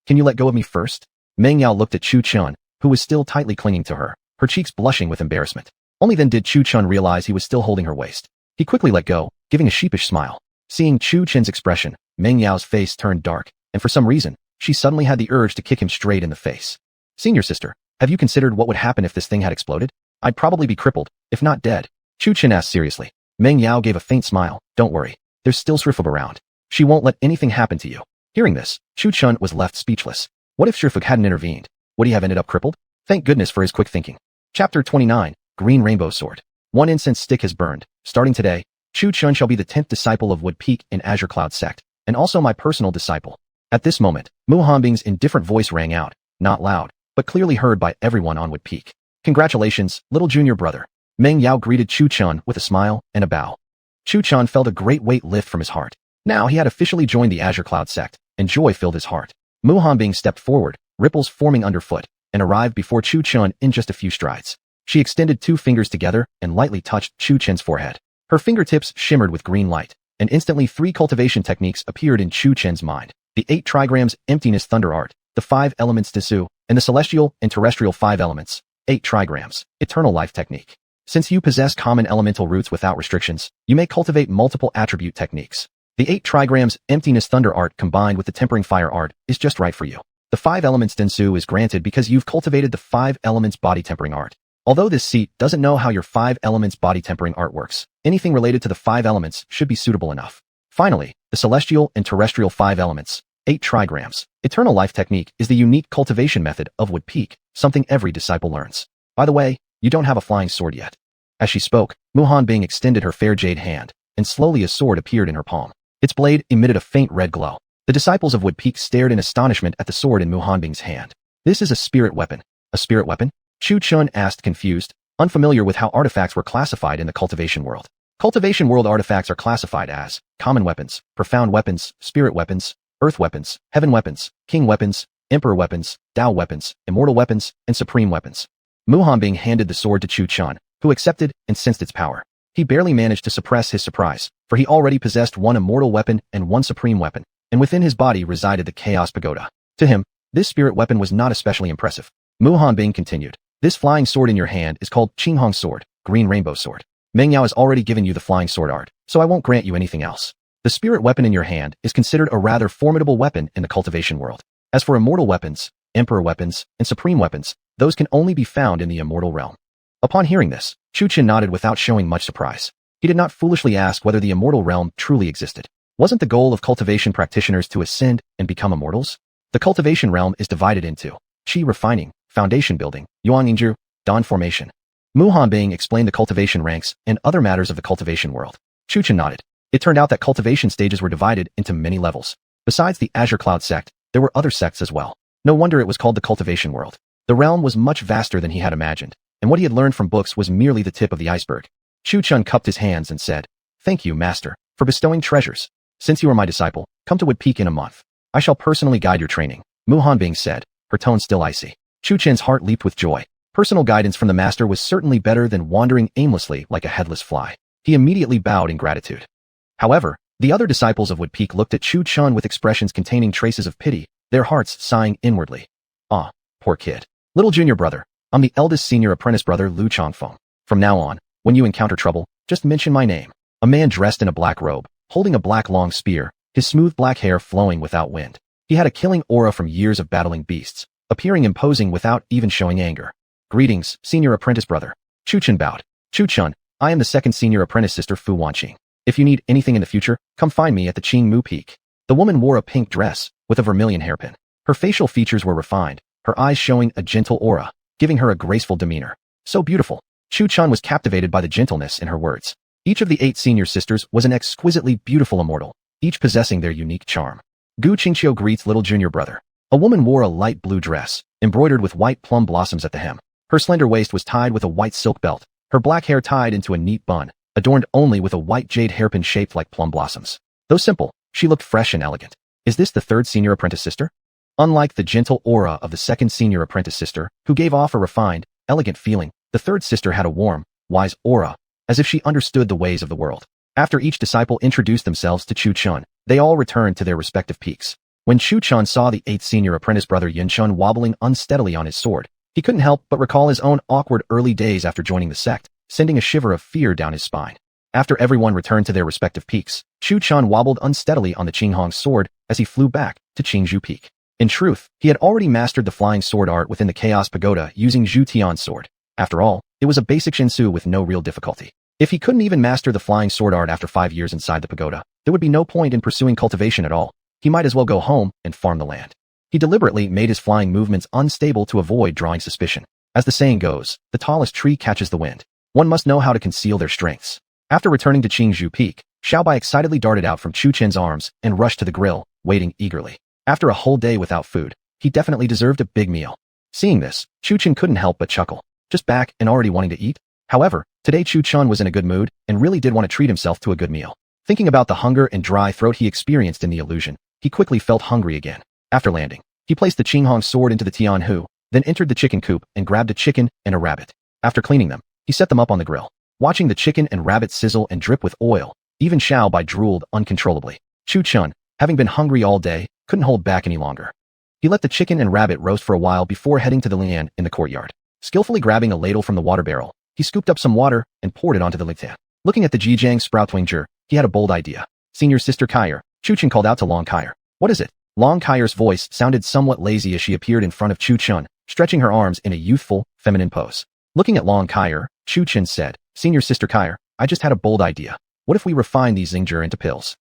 Can you let go of me first?" Meng Yao looked at Chu Chun, who was still tightly clinging to her, her cheeks blushing with embarrassment. Only then did Chu Chun realize he was still holding her waist. He quickly let go, giving a sheepish smile. Seeing Chu Chun's expression, Meng Yao's face turned dark, and for some reason, she suddenly had the urge to kick him straight in the face. "Senior sister, have you considered what would happen if this thing had exploded? I'd probably be crippled, if not dead." Chu Chun asked seriously. Meng Yao gave a faint smile. "Don't worry, there's still Shifug around. She won't let anything happen to you." Hearing this, Chu Chun was left speechless. What if Shifug hadn't intervened? Would he have ended up crippled? Thank goodness for his quick thinking. Chapter 29, Green Rainbow Sword. One incense stick has burned. Starting today, Chu Chun shall be the 10th disciple of Wood Peak in Azure Cloud Sect, and also my personal disciple. At this moment, Mu Hanbing's indifferent voice rang out, not loud, but clearly heard by everyone on Wood Peak. "Congratulations, little junior brother." Meng Yao greeted Chu Chun with a smile and a bow. Chu Chun felt a great weight lift from his heart. Now he had officially joined the Azure Cloud Sect, and joy filled his heart. Mu Hanbing stepped forward, ripples forming underfoot, and arrived before Chu Chun in just a few strides. She extended 2 fingers together and lightly touched Chu Chun's forehead. Her fingertips shimmered with green light, and instantly 3 cultivation techniques appeared in Chu Chun's mind. The 8 trigrams Emptiness Thunder Art, the 5 elements Desu, and the Celestial and Terrestrial 5 elements, 8 trigrams, Eternal Life Technique. Since you possess common elemental roots without restrictions, you may cultivate multiple attribute techniques. The 8 trigrams Emptiness Thunder Art combined with the Tempering Fire Art is just right for you. The 5 elements Densu is granted because you've cultivated the 5 elements Body Tempering Art. Although this seat doesn't know how your 5 elements Body Tempering Art works, anything related to the 5 elements should be suitable enough. Finally, the Celestial and Terrestrial 5 elements, 8 trigrams, Eternal Life Technique is the unique cultivation method of Wood Peak, something every disciple learns. By the way, you don't have a flying sword yet. As she spoke, Mu Hanbing extended her fair jade hand, and slowly a sword appeared in her palm. Its blade emitted a faint red glow. The disciples of Wood Peak stared in astonishment at the sword in Mu Hanbing's hand. This is a spirit weapon. A spirit weapon? Chu Chun asked, confused, unfamiliar with how artifacts were classified in the cultivation world. Cultivation world artifacts are classified as common weapons, profound weapons, spirit weapons, earth weapons, heaven weapons, king weapons, emperor weapons, Tao weapons, immortal weapons, and supreme weapons. Mu Hanbing handed the sword to Chu Chun, who accepted and sensed its power. He barely managed to suppress his surprise, for he already possessed one immortal weapon and one supreme weapon, and within his body resided the Chaos Pagoda. To him, this spirit weapon was not especially impressive. Mu Hanbing continued, "This flying sword in your hand is called Qinghong Sword, Green Rainbow Sword. Meng Yao has already given you the flying sword art, so I won't grant you anything else. The spirit weapon in your hand is considered a rather formidable weapon in the cultivation world. As for immortal weapons, emperor weapons, and supreme weapons, those can only be found in the immortal realm." Upon hearing this, Chu Chun nodded without showing much surprise. He did not foolishly ask whether the immortal realm truly existed. Wasn't the goal of cultivation practitioners to ascend and become immortals? The cultivation realm is divided into Qi refining, foundation building, Yuan Yingzhu, dawn formation. Mu Hanbing explained the cultivation ranks and other matters of the cultivation world. Chu Chun nodded. It turned out that cultivation stages were divided into many levels. Besides the Azure Cloud sect, there were other sects as well. No wonder it was called the cultivation world. The realm was much vaster than he had imagined, and what he had learned from books was merely the tip of the iceberg. Chu Chun cupped his hands and said, "Thank you, Master, for bestowing treasures. Since you are my disciple, come to Wood Peak in a month. I shall personally guide your training," Mu Hanbing said, her tone still icy. Chu Chun's heart leaped with joy. Personal guidance from the master was certainly better than wandering aimlessly like a headless fly. He immediately bowed in gratitude. However, the other disciples of Wood Peak looked at Chu Chun with expressions containing traces of pity, their hearts sighing inwardly. "Ah, poor kid. Little junior brother, I'm the eldest senior apprentice brother Lu Changfeng. From now on, when you encounter trouble, just mention my name." A man dressed in a black robe, holding a black long spear, his smooth black hair flowing without wind. He had a killing aura from years of battling beasts, appearing imposing without even showing anger. "Greetings, senior apprentice brother." Chu Chun bowed. "Chu Chun, I am the second senior apprentice sister Fu Wanqing. If you need anything in the future, come find me at the Qing Mu Peak." The woman wore a pink dress, with a vermilion hairpin. Her facial features were refined, her eyes showing a gentle aura, giving her a graceful demeanor. So beautiful. Chu Chun was captivated by the gentleness in her words. Each of the 8 senior sisters was an exquisitely beautiful immortal, each possessing their unique charm. Gu Qingqiu greets little junior brother. A woman wore a light blue dress, embroidered with white plum blossoms at the hem. Her slender waist was tied with a white silk belt, her black hair tied into a neat bun, adorned only with a white jade hairpin shaped like plum blossoms. Though simple, she looked fresh and elegant. Is this the third senior apprentice sister? Unlike the gentle aura of the second senior apprentice sister, who gave off a refined, elegant feeling, the third sister had a warm, wise aura, as if she understood the ways of the world. After each disciple introduced themselves to Chu Chun, they all returned to their respective peaks. When Chu Chun saw the 8th senior apprentice brother Yin Chun wobbling unsteadily on his sword, he couldn't help but recall his own awkward early days after joining the sect, sending a shiver of fear down his spine. After everyone returned to their respective peaks, Chu Chun wobbled unsteadily on the Qinghong sword as he flew back to Qingzhou Peak. In truth, he had already mastered the flying sword art within the Chaos Pagoda using Zhu Tian's sword. After all, it was a basic Shinsu with no real difficulty. If he couldn't even master the flying sword art after 5 years inside the pagoda, there would be no point in pursuing cultivation at all. He might as well go home and farm the land. He deliberately made his flying movements unstable to avoid drawing suspicion. As the saying goes, the tallest tree catches the wind. One must know how to conceal their strengths. After returning to Qingzhou Peak, Xiaobai excitedly darted out from Chu Chen's arms and rushed to the grill, waiting eagerly. After a whole day without food, he definitely deserved a big meal. Seeing this, Chu Chen couldn't help but chuckle. Just back and already wanting to eat? However, today Chu Chen was in a good mood and really did want to treat himself to a good meal. Thinking about the hunger and dry throat he experienced in the illusion, he quickly felt hungry again. After landing, he placed the Qinghong sword into the Tianhu, then entered the chicken coop and grabbed a chicken and a rabbit. After cleaning them, he set them up on the grill. Watching the chicken and rabbit sizzle and drip with oil, even Xiaobai drooled uncontrollably. Chu Chen, having been hungry all day, couldn't hold back any longer. He let the chicken and rabbit roast for a while before heading to the lian in the courtyard. Skillfully grabbing a ladle from the water barrel, he scooped up some water and poured it onto the lian. Looking at the Jijang sprout Wingzhi, he had a bold idea. Senior sister Kaier, Chu Chen called out to Long Kaier. What is it? Long Kaier's voice sounded somewhat lazy as she appeared in front of Chu Chen, stretching her arms in a youthful, feminine pose. Looking at Long Kaier, Chu Chen said, Senior sister Kaier, I just had a bold idea. What if we refine these Xingzhi into pills?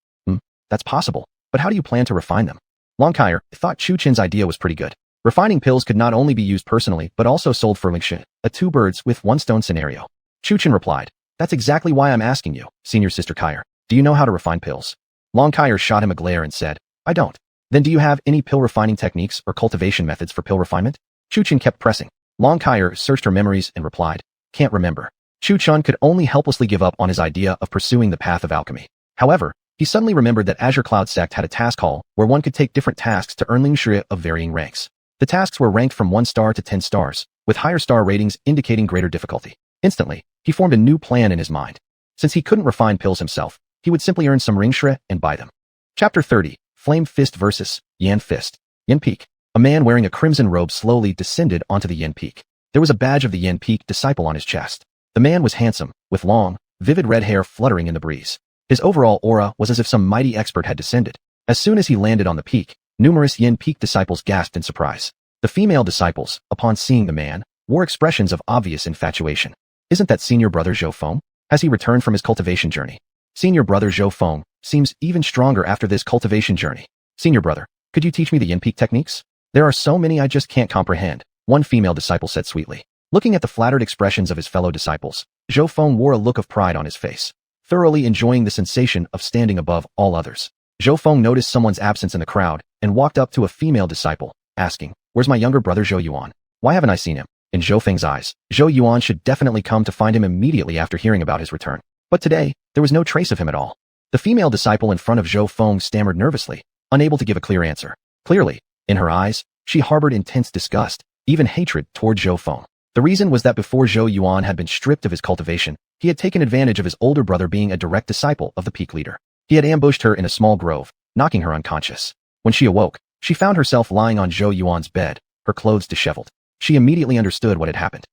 That's possible, but how do you plan to refine them? Long Kaier thought Chu Chen's idea was pretty good. Refining pills could not only be used personally but also sold for Lingshin, a 2 birds with 1 stone scenario. Chu Chen replied, That's exactly why I'm asking you, Senior sister Kaier. do you know how to refine pills? Long Kaier shot him a glare and said, I don't. Then do you have any pill refining techniques or cultivation methods for pill refinement? Chu Chun kept pressing. Long Kaier searched her memories and replied, can't remember. Chu Chun could only helplessly give up on his idea of pursuing the path of alchemy. However, he suddenly remembered that Azure Cloud Sect had a task hall where one could take different tasks to earn Ling Shui of varying ranks. The tasks were ranked from 1 star to 10 stars, with higher star ratings indicating greater difficulty. Instantly, he formed a new plan in his mind. Since he couldn't refine pills himself, he would simply earn some ring shui and buy them. Chapter 30, Flame Fist vs. Yan Fist. Yan Peak. A man wearing a crimson robe slowly descended onto the Yan Peak. There was a badge of the Yan Peak disciple on his chest. The man was handsome, with long, vivid red hair fluttering in the breeze. His overall aura was as if some mighty expert had descended. As soon as he landed on the peak, numerous Yan Peak disciples gasped in surprise. The female disciples, upon seeing the man, wore expressions of obvious infatuation. Isn't that senior brother Zhou Feng? Has he returned from his cultivation journey? Senior brother Zhou Feng seems even stronger after this cultivation journey. Senior brother, could you teach me the Yan Peak techniques? There are so many I just can't comprehend, one female disciple said sweetly. Looking at the flattered expressions of his fellow disciples, Zhou Feng wore a look of pride on his face, thoroughly enjoying the sensation of standing above all others. Zhou Feng noticed someone's absence in the crowd and walked up to a female disciple, asking, where's my younger brother Zhou Yuan? Why haven't I seen him? In Zhou Feng's eyes, Zhou Yuan should definitely come to find him immediately after hearing about his return. But today, there was no trace of him at all. The female disciple in front of Zhou Feng stammered nervously, unable to give a clear answer. Clearly, in her eyes, she harbored intense disgust, even hatred toward Zhou Feng. The reason was that before Zhou Yuan had been stripped of his cultivation, he had taken advantage of his older brother being a direct disciple of the peak leader. He had ambushed her in a small grove, knocking her unconscious. When she awoke, she found herself lying on Zhou Yuan's bed, her clothes disheveled. She immediately understood what had happened.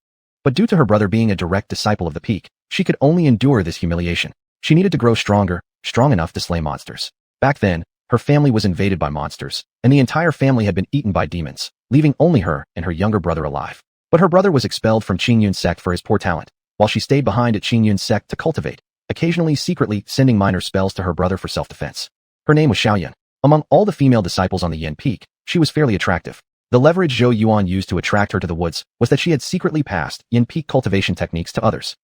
But due to her brother being a direct disciple of the peak, she could only endure this humiliation. She needed to grow stronger, strong enough to slay monsters. Back then, her family was invaded by monsters, and the entire family had been eaten by demons, leaving only her and her younger brother alive. But her brother was expelled from Qingyun's sect for his poor talent, while she stayed behind at Qingyun's sect to cultivate, occasionally secretly sending minor spells to her brother for self-defense. Her name was Xiaoyun. Among all the female disciples on the Yan Peak, she was fairly attractive. The leverage Zhou Yuan used to attract her to the woods was that she had secretly passed Yan Peak cultivation techniques to others.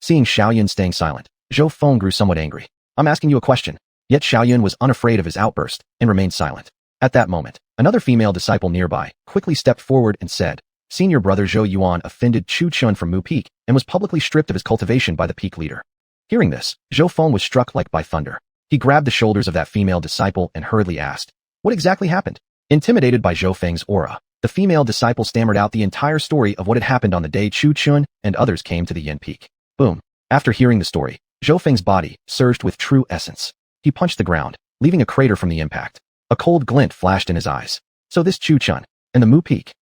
Seeing Xiaoyun staying silent, Zhou Feng grew somewhat angry. I'm asking you a question. Yet Xiaoyun was unafraid of his outburst and remained silent. At that moment, another female disciple nearby quickly stepped forward and said, Senior brother Zhou Yuan offended Chu Chun from Mu Peak and was publicly stripped of his cultivation by the peak leader. Hearing this, Zhou Feng was struck like by thunder. He grabbed the shoulders of that female disciple and hurriedly asked, what exactly happened? Intimidated by Zhou Feng's aura, the female disciple stammered out the entire story of what had happened on the day Chu Chun and others came to the Yan Peak. Boom. After hearing the story, Zhou Feng's body surged with true essence. He punched the ground, leaving a crater from the impact. A cold glint flashed in his eyes. So this Chu Chun and the Mu Peak.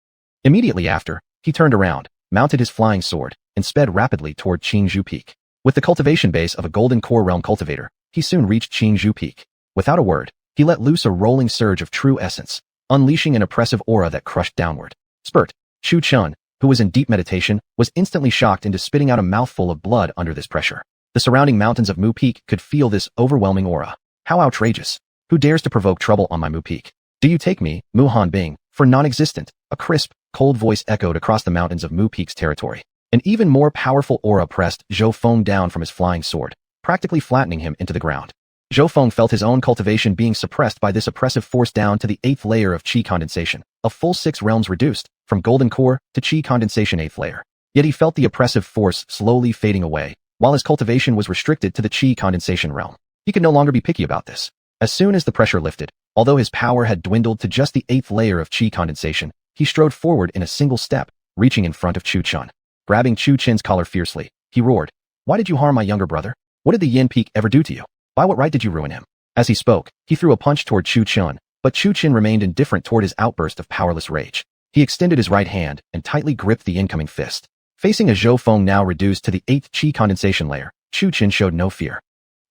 Immediately after, he turned around, mounted his flying sword, and sped rapidly toward Qingzhou Peak. With the cultivation base of a golden core realm cultivator, he soon reached Qingzhou Peak. Without a word, he let loose a rolling surge of true essence, unleashing an oppressive aura that crushed downward. Spurt. Chu Chun, who was in deep meditation, was instantly shocked into spitting out a mouthful of blood under this pressure. The surrounding mountains of Mu Peak could feel this overwhelming aura. How outrageous. Who dares to provoke trouble on my Mu Peak? Do you take me, Mu Hanbing, for non-existent? A crisp, cold voice echoed across the mountains of Mu Peak's territory. An even more powerful aura pressed Zhou Feng down from his flying sword, practically flattening him into the ground. Zhou Feng felt his own cultivation being suppressed by this oppressive force down to the 8th layer of Qi condensation, a full 6 realms reduced, from golden core to Qi condensation 8th layer. Yet he felt the oppressive force slowly fading away, while his cultivation was restricted to the Qi condensation realm. He could no longer be picky about this. As soon as the pressure lifted, although his power had dwindled to just the 8th layer of Qi condensation, he strode forward in a single step, reaching in front of Chu Chun. Grabbing Chu Chin's collar fiercely, he roared, why did you harm my younger brother? What did the Yan Peak ever do to you? By what right did you ruin him? As he spoke, he threw a punch toward Chu Chun, but Chu Chin remained indifferent toward his outburst of powerless rage. He extended his right hand and tightly gripped the incoming fist. Facing a Zhou Feng now reduced to the 8th Qi condensation layer, Chu Chin showed no fear.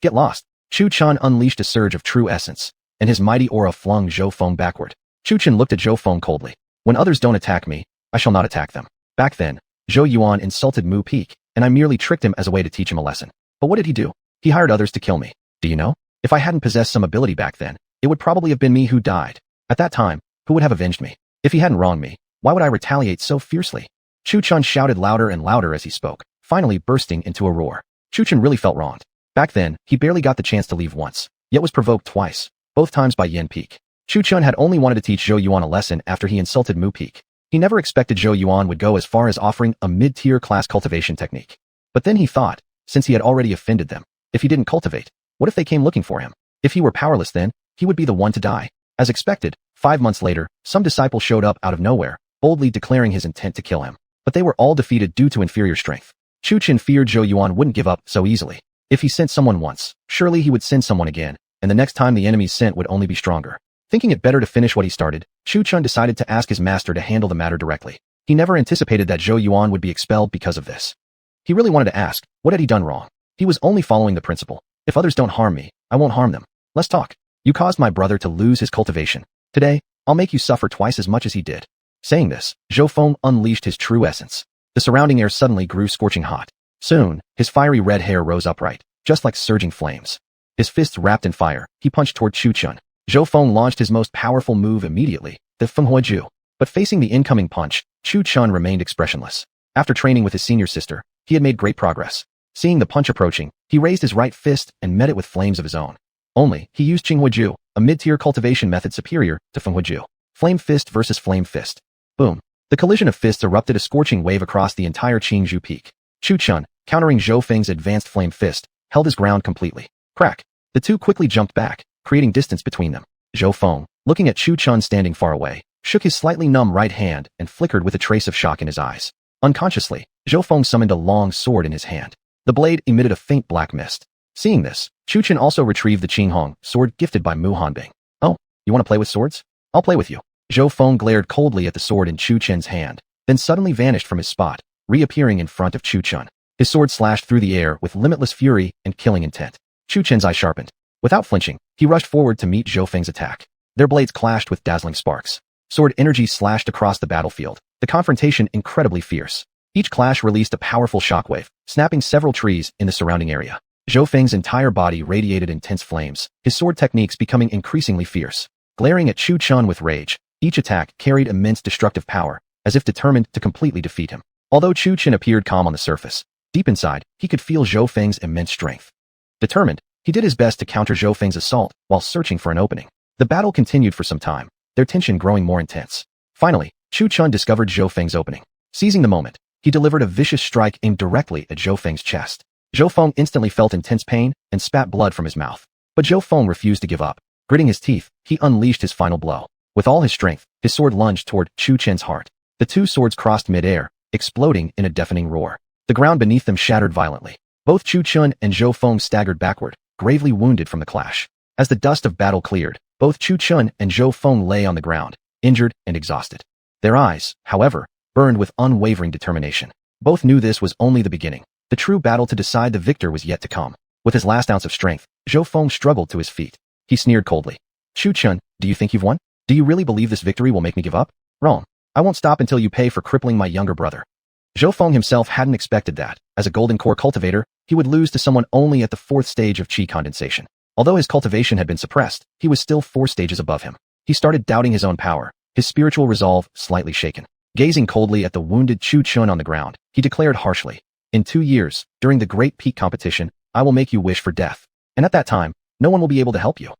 Get lost. Chu Chun unleashed a surge of true essence, and his mighty aura flung Zhou Feng backward. Chu Chin looked at Zhou Feng coldly. When others don't attack me, I shall not attack them. Back then, Zhou Yuan insulted Mu Peak, and I merely tricked him as a way to teach him a lesson. But what did he do? He hired others to kill me. Do you know? If I hadn't possessed some ability back then, it would probably have been me who died. At that time, who would have avenged me? If he hadn't wronged me, why would I retaliate so fiercely? Chu Chun shouted louder and louder as he spoke, finally bursting into a roar. Chu Chun really felt wronged. Back then, he barely got the chance to leave once, yet was provoked twice, both times by Yin Peak. Chu Chun had only wanted to teach Zhou Yuan a lesson after he insulted Mu Peak. He never expected Zhou Yuan would go as far as offering a mid-tier class cultivation technique. But then he thought, since he had already offended them, if he didn't cultivate, what if they came looking for him? If he were powerless then, he would be the one to die. As expected, 5 months later, some disciple showed up out of nowhere, boldly declaring his intent to kill him. But they were all defeated due to inferior strength. Chu Chun feared Zhou Yuan wouldn't give up so easily. If he sent someone once, surely he would send someone again, and the next time the enemies sent would only be stronger. Thinking it better to finish what he started, Chu Chun decided to ask his master to handle the matter directly. He never anticipated that Zhou Yuan would be expelled because of this. He really wanted to ask, what had he done wrong? He was only following the principle. If others don't harm me, I won't harm them. Let's talk. You caused my brother to lose his cultivation. Today, I'll make you suffer twice as much as he did. Saying this, Zhou Feng unleashed his true essence. The surrounding air suddenly grew scorching hot. Soon, his fiery red hair rose upright, just like surging flames. His fists wrapped in fire, he punched toward Chu Chun. Zhou Feng launched his most powerful move immediately, the Fenghuiju. But facing the incoming punch, Chu Chun remained expressionless. After training with his senior sister, he had made great progress. Seeing the punch approaching, he raised his right fist and met it with flames of his own. Only, he used Qinghuiju, a mid-tier cultivation method superior to Fenghuiju. Flame fist versus flame fist. Boom. The collision of fists erupted a scorching wave across the entire Qingzhou peak. Chu Chun, countering Zhou Feng's advanced flame fist, held his ground completely. Crack. The two quickly jumped back, creating distance between them. Zhou Feng, looking at Chu Chun standing far away, shook his slightly numb right hand and flickered with a trace of shock in his eyes. Unconsciously, Zhou Feng summoned a long sword in his hand. The blade emitted a faint black mist. Seeing this, Chu Chun also retrieved the Qinghong sword gifted by Mu Hanbing. Oh, you want to play with swords? I'll play with you. Zhou Feng glared coldly at the sword in Chu Chun's hand, then suddenly vanished from his spot, reappearing in front of Chu Chun. His sword slashed through the air with limitless fury and killing intent. Chu Chun's eye sharpened. Without flinching, he rushed forward to meet Zhou Feng's attack. Their blades clashed with dazzling sparks. Sword energy slashed across the battlefield, the confrontation incredibly fierce. Each clash released a powerful shockwave, snapping several trees in the surrounding area. Zhou Feng's entire body radiated intense flames, his sword techniques becoming increasingly fierce. Glaring at Chu Chun with rage, each attack carried immense destructive power, as if determined to completely defeat him. Although Chu Chun appeared calm on the surface, deep inside, he could feel Zhou Feng's immense strength. Determined, he did his best to counter Zhou Feng's assault while searching for an opening. The battle continued for some time, their tension growing more intense. Finally, Chu Chun discovered Zhou Feng's opening. Seizing the moment, he delivered a vicious strike aimed directly at Zhou Feng's chest. Zhou Feng instantly felt intense pain and spat blood from his mouth. But Zhou Feng refused to give up. Gritting his teeth, he unleashed his final blow. With all his strength, his sword lunged toward Chu Chun's heart. The two swords crossed mid-air, exploding in a deafening roar. The ground beneath them shattered violently. Both Chu Chun and Zhou Feng staggered backward, gravely wounded from the clash. As the dust of battle cleared, both Chu Chun and Zhou Feng lay on the ground, injured and exhausted. Their eyes, however, burned with unwavering determination. Both knew this was only the beginning. The true battle to decide the victor was yet to come. With his last ounce of strength, Zhou Feng struggled to his feet. He sneered coldly. Chu Chun, do you think you've won? Do you really believe this victory will make me give up? Wrong. I won't stop until you pay for crippling my younger brother. Zhou Feng himself hadn't expected that, as a golden core cultivator, he would lose to someone only at the 4th stage of qi condensation. Although his cultivation had been suppressed, he was still 4 stages above him. He started doubting his own power, his spiritual resolve slightly shaken. Gazing coldly at the wounded Chu Chun on the ground, he declared harshly, "In 2 years, during the great peak competition, I will make you wish for death. And at that time, no one will be able to help you."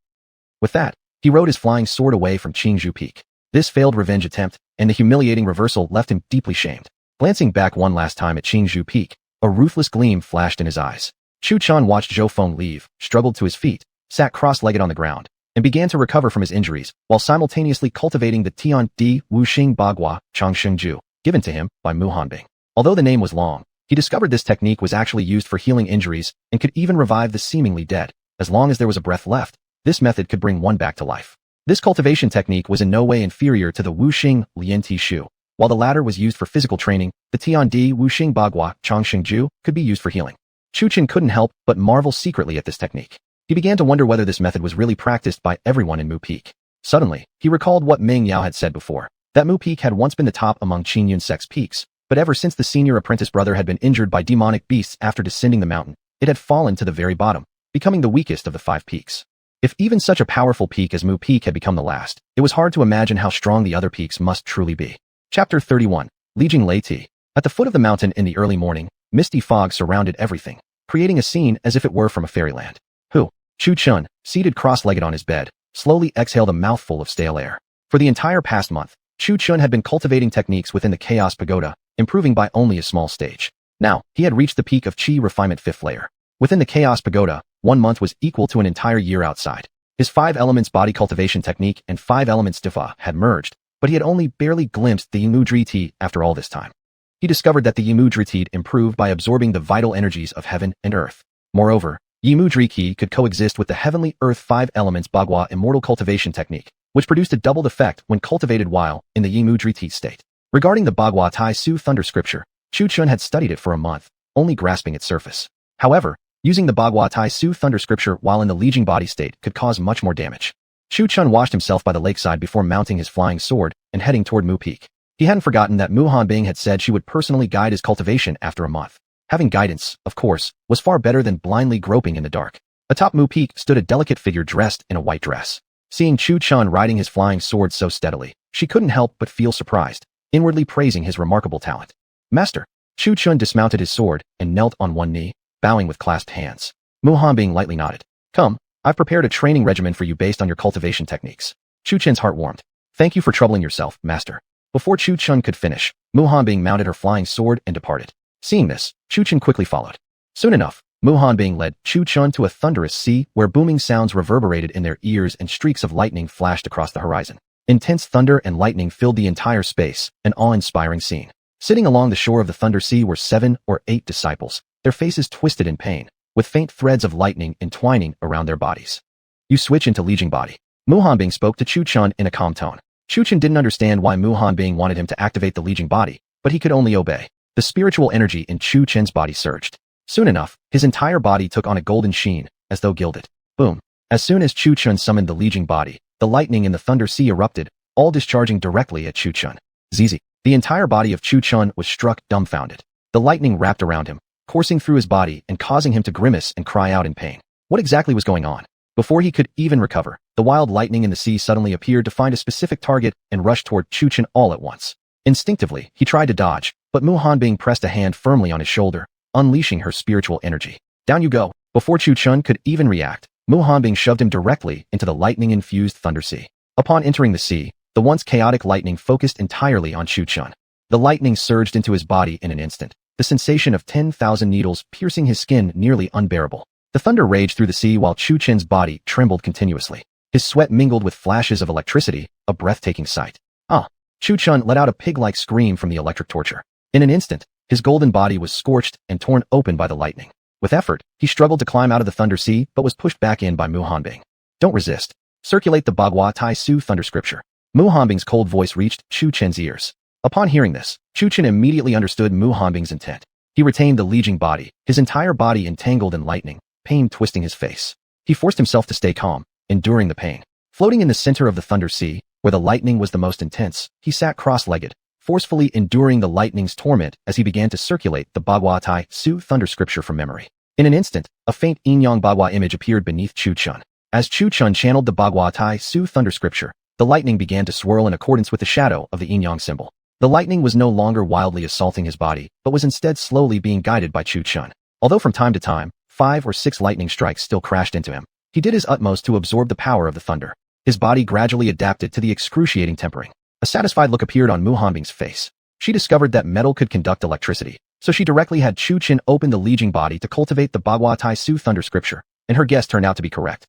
With that, he rode his flying sword away from Qingzhou Peak. This failed revenge attempt, and the humiliating reversal left him deeply shamed. Glancing back one last time at Qingzhou Peak, a ruthless gleam flashed in his eyes. Chu Chun watched Zhou Feng leave, struggled to his feet, sat cross-legged on the ground, and began to recover from his injuries, while simultaneously cultivating the Tian Di Wuxing Bagua Changshengju, given to him by Mu Hanbing. Although the name was long, he discovered this technique was actually used for healing injuries and could even revive the seemingly dead. As long as there was a breath left, this method could bring one back to life. This cultivation technique was in no way inferior to the Wuxing Lian Ti Shu. While the latter was used for physical training, the Tian Di Wuxing Bagua Changshengju could be used for healing. Chu Chun couldn't help but marvel secretly at this technique. He began to wonder whether this method was really practiced by everyone in Mu Peak. Suddenly, he recalled what Meng Yao had said before, that Mu Peak had once been the top among Qingyun Sect's peaks, but ever since the senior apprentice brother had been injured by demonic beasts after descending the mountain, it had fallen to the very bottom, becoming the weakest of the 5 peaks. If even such a powerful peak as Mu Peak had become the last, it was hard to imagine how strong the other peaks must truly be. Chapter 31. Lijing Lei Ti. At the foot of the mountain in the early morning, misty fog surrounded everything, creating a scene as if it were from a fairyland. Who? Chu Chun, seated cross-legged on his bed, slowly exhaled a mouthful of stale air. For the entire past month, Chu Chun had been cultivating techniques within the Chaos Pagoda, improving by only a small stage. Now, he had reached the peak of Qi refinement 5th layer. Within the Chaos Pagoda, 1 month was equal to an entire year outside. His 5 elements body cultivation technique and 5 elements Difa had merged, but he had only barely glimpsed the Yimudriti after all this time. He discovered that the Yimudriti improved by absorbing the vital energies of heaven and earth. Moreover, Yimudriki could coexist with the heavenly earth 5 elements Bagua immortal cultivation technique, which produced a doubled effect when cultivated while in the Yimudriti state. Regarding the Bagua Tai Su Thunder scripture, Chu Chun had studied it for a month, only grasping its surface. However, using the Bagua Tai Su Thunder scripture while in the Legion body state could cause much more damage. Chu Chun washed himself by the lakeside before mounting his flying sword and heading toward Mu Peak. He hadn't forgotten that Mu Hanbing had said she would personally guide his cultivation after a month. Having guidance, of course, was far better than blindly groping in the dark. Atop Mu Peak stood a delicate figure dressed in a white dress. Seeing Chu Chun riding his flying sword so steadily, she couldn't help but feel surprised, inwardly praising his remarkable talent. Master. Chu Chun dismounted his sword and knelt on one knee, bowing with clasped hands. Mu Hanbing lightly nodded. Come, I've prepared a training regimen for you based on your cultivation techniques. Chu Chun's heart warmed. Thank you for troubling yourself, Master. Before Chu Chun could finish, Mu Hanbing mounted her flying sword and departed. Seeing this, Chu Chun quickly followed. Soon enough, Mu Hanbing led Chu Chun to a thunderous sea where booming sounds reverberated in their ears and streaks of lightning flashed across the horizon. Intense thunder and lightning filled the entire space, an awe-inspiring scene. Sitting along the shore of the Thunder Sea were 7 or 8 disciples, their faces twisted in pain, with faint threads of lightning entwining around their bodies. You switch into Legion body. Mu Hanbing spoke to Chu Chun in a calm tone. Chu Chun didn't understand why Mu Hanbing wanted him to activate the Legion body, but he could only obey. The spiritual energy in Chu Chun's body surged. Soon enough, his entire body took on a golden sheen, as though gilded. Boom. As soon as Chu Chun summoned the Legion body, the lightning in the Thunder Sea erupted, all discharging directly at Chu Chun. Zizi. The entire body of Chu Chun was struck dumbfounded. The lightning wrapped around him, coursing through his body and causing him to grimace and cry out in pain. What exactly was going on? Before he could even recover, the wild lightning in the sea suddenly appeared to find a specific target and rushed toward Chu Chun all at once. Instinctively, he tried to dodge, but Mu Hanbing pressed a hand firmly on his shoulder, unleashing her spiritual energy. Down you go. Before Chu Chun could even react, Mu Hanbing shoved him directly into the lightning-infused Thunder Sea. Upon entering the sea, the once chaotic lightning focused entirely on Chu Chun. The lightning surged into his body in an instant, the sensation of 10,000 needles piercing his skin nearly unbearable. The thunder raged through the sea while Chu Chun's body trembled continuously. His sweat mingled with flashes of electricity, a breathtaking sight. Ah! Chu Chun let out a pig-like scream from the electric torture. In an instant, his golden body was scorched and torn open by the lightning. With effort, he struggled to climb out of the Thunder Sea but was pushed back in by Mu Hanbing. Don't resist. Circulate the Bagua Tai Su Thunder scripture. Mu Hanbing's cold voice reached Chu Chun's ears. Upon hearing this, Chu Chun immediately understood Mu Hanbing's intent. He retained the Legion body, his entire body entangled in lightning, pain twisting his face. He forced himself to stay calm, enduring the pain. Floating in the center of the Thunder Sea, where the lightning was the most intense, he sat cross-legged, forcefully enduring the lightning's torment as he began to circulate the Bagua Tai Su Thunder scripture from memory. In an instant, a faint Yin-Yang Bagua image appeared beneath Chu Chun. As Chu Chun channeled the Bagua Tai Su Thunder scripture, the lightning began to swirl in accordance with the shadow of the Yin-Yang symbol. The lightning was no longer wildly assaulting his body, but was instead slowly being guided by Chu Chun. Although from time to time, 5 or 6 lightning strikes still crashed into him, he did his utmost to absorb the power of the thunder. His body gradually adapted to the excruciating tempering. A satisfied look appeared on Mu Hanbing's face. She discovered that metal could conduct electricity, so she directly had Chu Chun open the Legion body to cultivate the Bagua Tai Su Thunder scripture, and her guess turned out to be correct.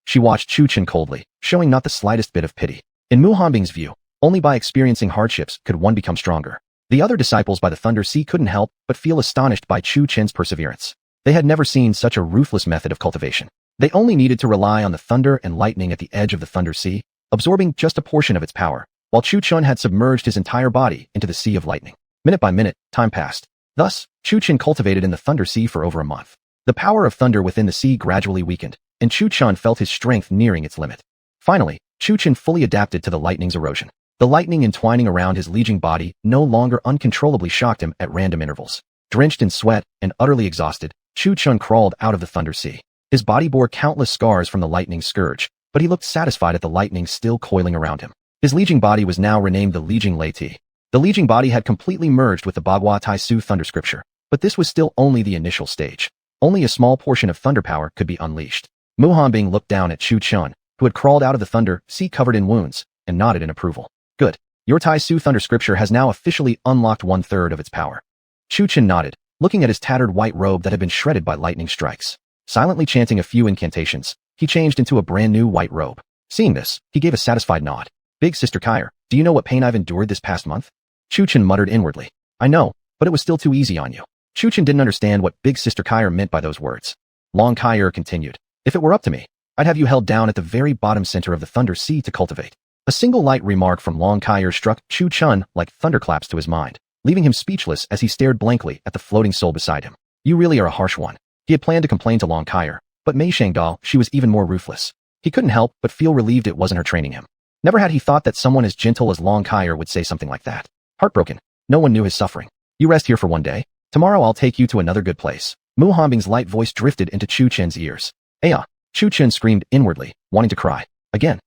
She watched Chu Chun coldly, showing not the slightest bit of pity. In Mu Hanbing's view, only by experiencing hardships could one become stronger. The other disciples by the Thunder Sea couldn't help but feel astonished by Chu Chun's perseverance. They had never seen such a ruthless method of cultivation. They only needed to rely on the thunder and lightning at the edge of the Thunder Sea, absorbing just a portion of its power, while Chu Chun had submerged his entire body into the sea of lightning. Minute by minute, time passed. Thus, Chu Chun cultivated in the Thunder Sea for over a month. The power of thunder within the sea gradually weakened, and Chu Chun felt his strength nearing its limit. Finally, Chu Chun fully adapted to the lightning's erosion. The lightning entwining around his Legion body no longer uncontrollably shocked him at random intervals. Drenched in sweat and utterly exhausted, Chu Chun crawled out of the Thunder Sea. His body bore countless scars from the lightning's scourge, but he looked satisfied at the lightning still coiling around him. His Legion body was now renamed the Legion Lei. The Legion body had completely merged with the Bagua Tai Su Thunder scripture, but this was still only the initial stage. Only a small portion of thunder power could be unleashed. Mu Hanbing looked down at Chu Chun, who had crawled out of the thunder sea covered in wounds, and nodded in approval. Good. Your Tai Su Thunder Scripture has now officially unlocked 1/3 of its power. Chu Chun nodded, looking at his tattered white robe that had been shredded by lightning strikes. Silently chanting a few incantations, he changed into a brand new white robe. Seeing this, he gave a satisfied nod. Big Sister Kyre, do you know what pain I've endured this past month? Chu Chun muttered inwardly. I know, but it was still too easy on you. Chu Chun didn't understand what Big Sister Kyre meant by those words. Long Kyre continued. If it were up to me, I'd have you held down at the very bottom center of the Thunder Sea to cultivate. A single light remark from Long Kyre struck Chu Chun like thunderclaps to his mind, leaving him speechless as he stared blankly at the floating soul beside him. You really are a harsh one. He had planned to complain to Long Kyre, but Mei Shangdao, she was even more ruthless. He couldn't help but feel relieved it wasn't her training him. Never had he thought that someone as gentle as Long Kyre would say something like that. Heartbroken, no one knew his suffering. You rest here for one day. Tomorrow I'll take you to another good place. Mu Hanbing's light voice drifted into Chu Chen's ears. Aya! Chu Chen screamed inwardly, wanting to cry. Again.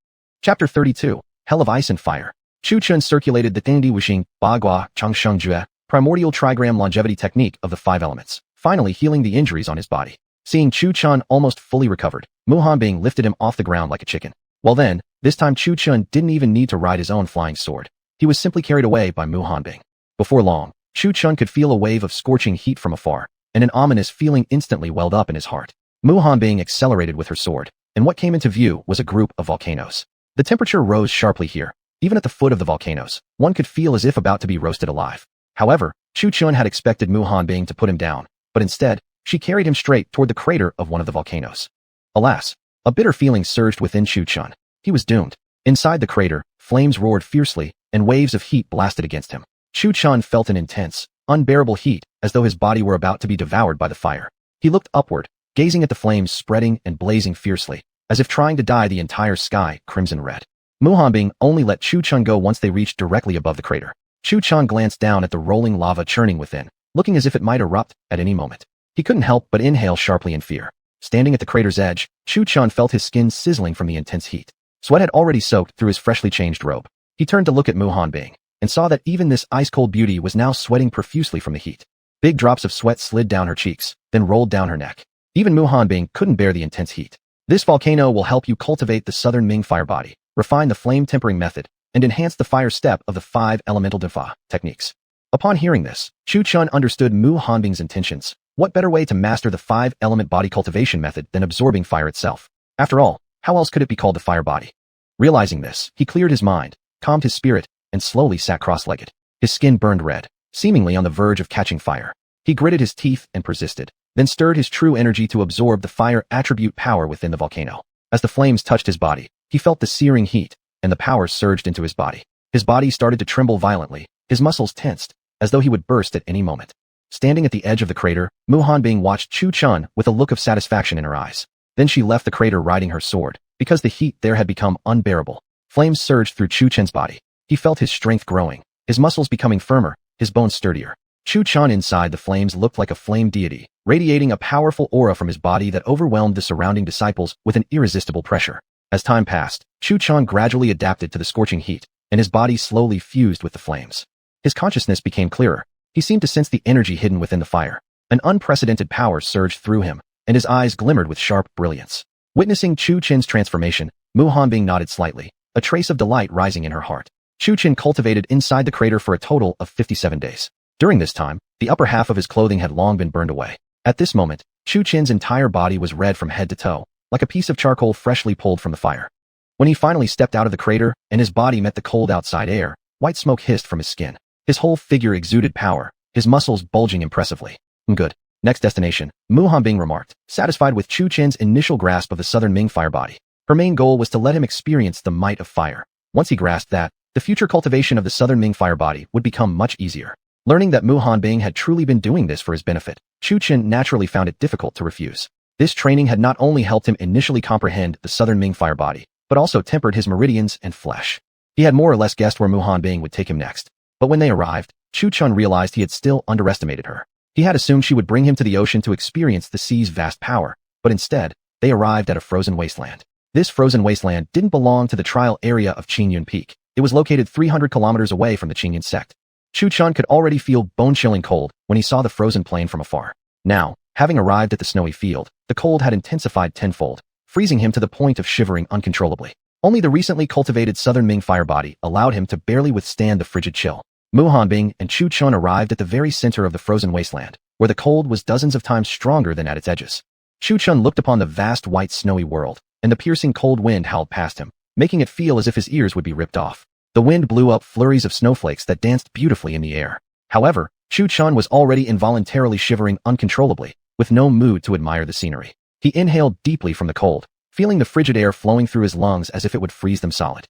Chapter 32, Hell of Ice and Fire. Chu Chen circulated the Dingdi Wuxing, Bagua, Changsheng Jue, primordial trigram longevity technique of the 5 elements, finally healing the injuries on his body. Seeing Chu Chun almost fully recovered, Mu Hanbing lifted him off the ground like a chicken. Well then, this time Chu Chun didn't even need to ride his own flying sword. He was simply carried away by Mu Hanbing. Before long, Chu Chun could feel a wave of scorching heat from afar, and an ominous feeling instantly welled up in his heart. Mu Hanbing accelerated with her sword, and what came into view was a group of volcanoes. The temperature rose sharply here. Even at the foot of the volcanoes, one could feel as if about to be roasted alive. However, Chu Chun had expected Mu Hanbing to put him down, but instead, she carried him straight toward the crater of one of the volcanoes. Alas, a bitter feeling surged within Chu Chun. He was doomed. Inside the crater, flames roared fiercely, and waves of heat blasted against him. Chu Chun felt an intense, unbearable heat, as though his body were about to be devoured by the fire. He looked upward, gazing at the flames spreading and blazing fiercely, as if trying to dye the entire sky crimson red. Mu Hanbing only let Chu Chun go once they reached directly above the crater. Chu Chun glanced down at the rolling lava churning within, looking as if it might erupt at any moment. He couldn't help but inhale sharply in fear. Standing at the crater's edge, Chu Chun felt his skin sizzling from the intense heat. Sweat had already soaked through his freshly changed robe. He turned to look at Mu Hanbing, and saw that even this ice-cold beauty was now sweating profusely from the heat. Big drops of sweat slid down her cheeks, then rolled down her neck. Even Mu Hanbing couldn't bear the intense heat. This volcano will help you cultivate the Southern Ming fire body, refine the flame tempering method, and enhance the fire step of the 5 elemental Defa techniques. Upon hearing this, Chu Chun understood Mu Hanbing's intentions. What better way to master the 5-element body cultivation method than absorbing fire itself? After all, how else could it be called the fire body? Realizing this, he cleared his mind, calmed his spirit, and slowly sat cross-legged. His skin burned red, seemingly on the verge of catching fire. He gritted his teeth and persisted, then stirred his true energy to absorb the fire attribute power within the volcano. As the flames touched his body, he felt the searing heat, and the power surged into his body. His body started to tremble violently, his muscles tensed, as though he would burst at any moment. Standing at the edge of the crater, Mu Hanbing watched Chu Chun with a look of satisfaction in her eyes. Then she left the crater riding her sword, because the heat there had become unbearable. Flames surged through Chu Chun's body. He felt his strength growing, his muscles becoming firmer, his bones sturdier. Chu Chun inside the flames looked like a flame deity, radiating a powerful aura from his body that overwhelmed the surrounding disciples with an irresistible pressure. As time passed, Chu Chun gradually adapted to the scorching heat, and his body slowly fused with the flames. His consciousness became clearer. He seemed to sense the energy hidden within the fire. An unprecedented power surged through him, and his eyes glimmered with sharp brilliance. Witnessing Chu Chen's transformation, Mu Hanbing nodded slightly, a trace of delight rising in her heart. Chu Chen cultivated inside the crater for a total of 57 days. During this time, the upper half of his clothing had long been burned away. At this moment, Chu Chen's entire body was red from head to toe, like a piece of charcoal freshly pulled from the fire. When he finally stepped out of the crater and his body met the cold outside air, white smoke hissed from his skin. His whole figure exuded power, his muscles bulging impressively. Good. Next destination, Mu Hanbing remarked, satisfied with Chu Chen's initial grasp of the Southern Ming fire body. Her main goal was to let him experience the might of fire. Once he grasped that, the future cultivation of the Southern Ming fire body would become much easier. Learning that Mu Hanbing had truly been doing this for his benefit, Chu Chen naturally found it difficult to refuse. This training had not only helped him initially comprehend the Southern Ming fire body, but also tempered his meridians and flesh. He had more or less guessed where Mu Hanbing would take him next. But when they arrived, Chu Chun realized he had still underestimated her. He had assumed she would bring him to the ocean to experience the sea's vast power, but instead, they arrived at a frozen wasteland. This frozen wasteland didn't belong to the trial area of Qingyun Peak. It was located 300 kilometers away from the Qingyun sect. Chu Chun could already feel bone-chilling cold when he saw the frozen plain from afar. Now, Having arrived at the snowy field, the cold had intensified tenfold, freezing him to the point of shivering uncontrollably. Only the recently cultivated Southern Ming fire body allowed him to barely withstand the frigid chill. Mu Hanbing and Chu Chun arrived at the very center of the frozen wasteland, where the cold was dozens of times stronger than at its edges. Chu Chun looked upon the vast white snowy world, and the piercing cold wind howled past him, making it feel as if his ears would be ripped off. The wind blew up flurries of snowflakes that danced beautifully in the air. However, Chu Chun was already involuntarily shivering uncontrollably, with no mood to admire the scenery. He inhaled deeply from the cold, feeling the frigid air flowing through his lungs as if it would freeze them solid.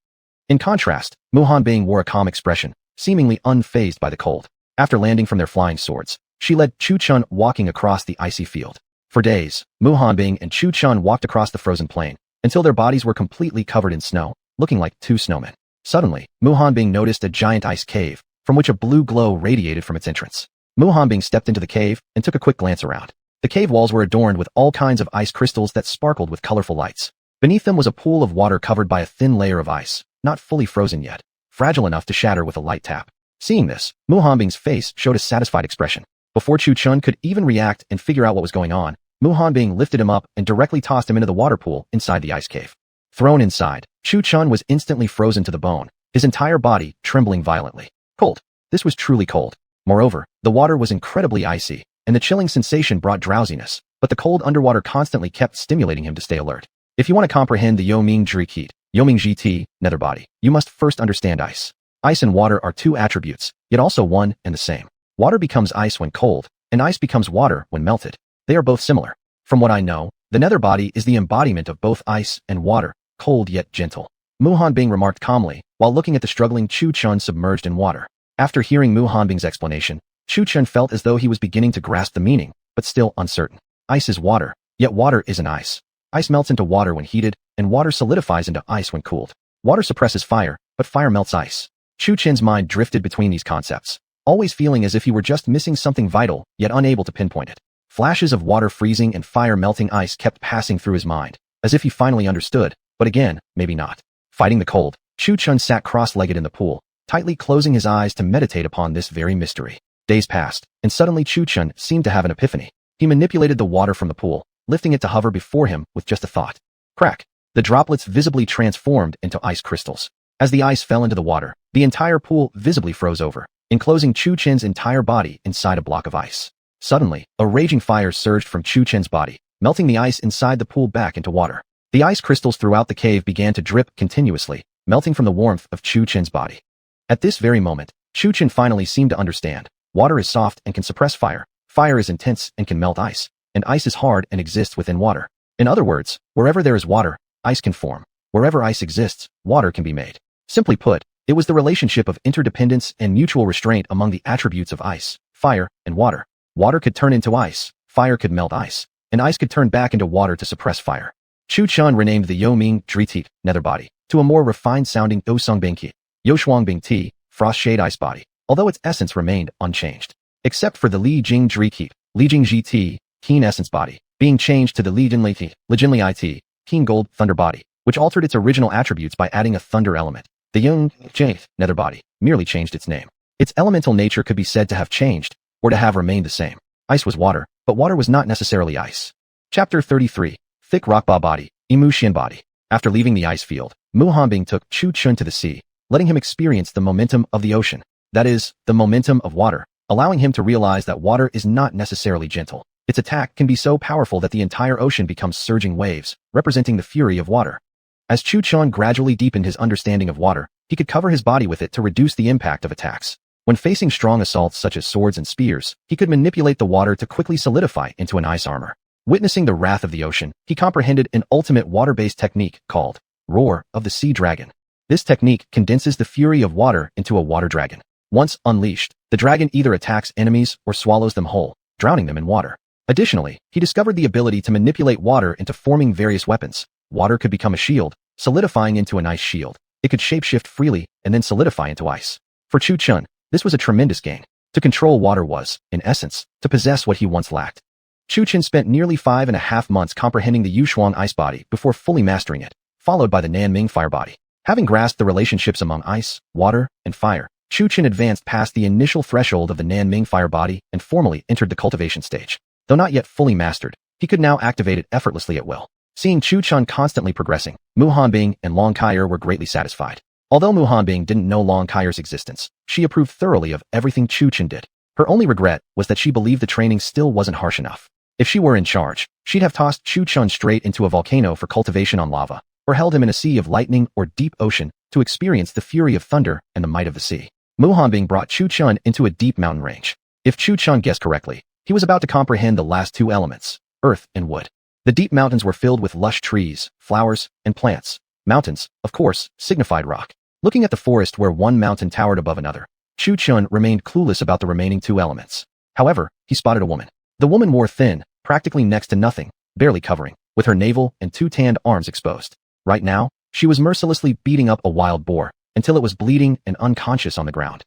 In contrast, Mu Hanbing wore a calm expression, seemingly unfazed by the cold. After landing from their flying swords, she led Chu Chun walking across the icy field. For days, Mu Hanbing and Chu Chun walked across the frozen plain, until their bodies were completely covered in snow, looking like two snowmen. Suddenly, Mu Hanbing noticed a giant ice cave, from which a blue glow radiated from its entrance. Mu Hanbing stepped into the cave and took a quick glance around. The cave walls were adorned with all kinds of ice crystals that sparkled with colorful lights. Beneath them was a pool of water covered by a thin layer of ice, not fully frozen yet, fragile enough to shatter with a light tap. Seeing this, Mu Hanbing's face showed a satisfied expression. Before Chu Chun could even react and figure out what was going on, Mu Hanbing lifted him up and directly tossed him into the water pool inside the ice cave. Thrown inside, Chu Chun was instantly frozen to the bone, his entire body trembling violently. Cold. This was truly cold. Moreover, the water was incredibly icy, and the chilling sensation brought drowsiness, but the cold underwater constantly kept stimulating him to stay alert. If you want to comprehend the Yoming Heat, Yoming GT, nether body, you must first understand ice. Ice and water are two attributes, yet also one and the same. Water becomes ice when cold, and ice becomes water when melted. They are both similar. From what I know, the nether body is the embodiment of both ice and water, cold yet gentle. Mu Hanbing remarked calmly, while looking at the struggling Chu Chun submerged in water. After hearing Mu Hanbing's explanation, Chu Chun felt as though he was beginning to grasp the meaning, but still uncertain. Ice is water, yet water isn't ice. Ice melts into water when heated, and water solidifies into ice when cooled. Water suppresses fire, but fire melts ice. Chu Chun's mind drifted between these concepts, always feeling as if he were just missing something vital, yet unable to pinpoint it. Flashes of water freezing and fire melting ice kept passing through his mind, as if he finally understood, but again, maybe not. Fighting the cold, Chu Chun sat cross-legged in the pool, tightly closing his eyes to meditate upon this very mystery. Days passed, and suddenly Chu Chun seemed to have an epiphany. He manipulated the water from the pool, lifting it to hover before him with just a thought. Crack! The droplets visibly transformed into ice crystals. As the ice fell into the water, the entire pool visibly froze over, enclosing Chu Chun's entire body inside a block of ice. Suddenly, a raging fire surged from Chu Chun's body, melting the ice inside the pool back into water. The ice crystals throughout the cave began to drip continuously, melting from the warmth of Chu Chun's body. At this very moment, Chu Chun finally seemed to understand. Water is soft and can suppress fire. Fire is intense and can melt ice. And ice is hard and exists within water. In other words, wherever there is water, ice can form. Wherever ice exists, water can be made. Simply put, it was the relationship of interdependence and mutual restraint among the attributes of ice, fire, and water. Water could turn into ice, fire could melt ice, and ice could turn back into water to suppress fire. Chu Chun renamed the Yoming Heat, nether body, to a more refined-sounding Dosongbingqi, Yoshuangbingti, frost shade ice body, although its essence remained unchanged. Except for the Li Jing Heat, Li Jing GT, keen essence body, being changed to the Li Jinli IT, keen gold thunder body, which altered its original attributes by adding a thunder element. The Yung Jaith nether body merely changed its name. Its elemental nature could be said to have changed, or to have remained the same. Ice was water, but water was not necessarily ice. Chapter 33, Thick Rockba Body, Imushin Body. After leaving the ice field, Mu Hanbing took Chu Chun to the sea, letting him experience the momentum of the ocean. That is, the momentum of water, allowing him to realize that water is not necessarily gentle. Its attack can be so powerful that the entire ocean becomes surging waves, representing the fury of water. As Chu Chun gradually deepened his understanding of water, he could cover his body with it to reduce the impact of attacks. When facing strong assaults such as swords and spears, he could manipulate the water to quickly solidify into an ice armor. Witnessing the wrath of the ocean, he comprehended an ultimate water-based technique called Roar of the Sea Dragon. This technique condenses the fury of water into a water dragon. Once unleashed, the dragon either attacks enemies or swallows them whole, drowning them in water. Additionally, he discovered the ability to manipulate water into forming various weapons. Water could become a shield, solidifying into an ice shield. It could shapeshift freely and then solidify into ice. For Chu Chun, this was a tremendous gain. To control water was, in essence, to possess what he once lacked. Chu Chun spent nearly 5.5 months comprehending the Yushuang ice body before fully mastering it, followed by the Nanming fire body. Having grasped the relationships among ice, water, and fire, Chu Chun advanced past the initial threshold of the Nanming fire body and formally entered the cultivation stage. Though not yet fully mastered, he could now activate it effortlessly at will. Seeing Chu Chun constantly progressing, Mu Hanbing and Long Kaier were greatly satisfied. Although Mu Hanbing didn't know Long Kaier's existence, she approved thoroughly of everything Chu Chun did. Her only regret was that she believed the training still wasn't harsh enough. If she were in charge, she'd have tossed Chu Chun straight into a volcano for cultivation on lava, or held him in a sea of lightning or deep ocean to experience the fury of thunder and the might of the sea. Mu Hanbing brought Chu Chun into a deep mountain range. If Chu Chun guessed correctly, he was about to comprehend the last two elements, earth and wood. The deep mountains were filled with lush trees, flowers, and plants. Mountains, of course, signified rock. Looking at the forest where one mountain towered above another, Chu Chun remained clueless about the remaining two elements. However, he spotted a woman. The woman wore thin, practically next to nothing, barely covering, with her navel and two tanned arms exposed. Right now, she was mercilessly beating up a wild boar, until it was bleeding and unconscious on the ground.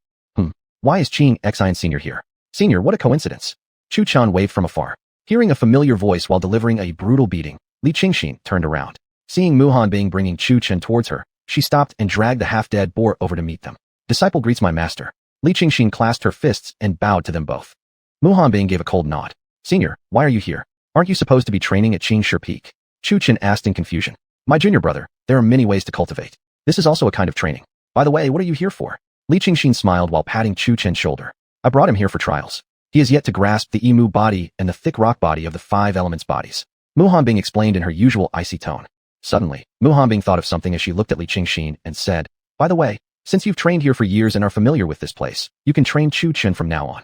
Why is Qing Xian Sr. here? Senior, what a coincidence. Chu Chun waved from afar. Hearing a familiar voice while delivering a brutal beating, Li Qingxin turned around. Seeing Mu Hanbing bringing Chu Chun towards her, she stopped and dragged the half-dead boar over to meet them. Disciple greets my master. Li Qingxin clasped her fists and bowed to them both. Mu Hanbing gave a cold nod. Senior, why are you here? Aren't you supposed to be training at Qingshi Peak? Chu Chun asked in confusion. My junior brother, there are many ways to cultivate. This is also a kind of training. By the way, what are you here for? Li Qingxin smiled while patting Chu Chun's shoulder. I brought him here for trials. He has yet to grasp the emu body and the thick rock body of the five elements bodies. Mu Hanbing explained in her usual icy tone. Suddenly, Mu Hanbing thought of something as she looked at Li Qingxin and said, by the way, since you've trained here for years and are familiar with this place, you can train Chu Chun from now on.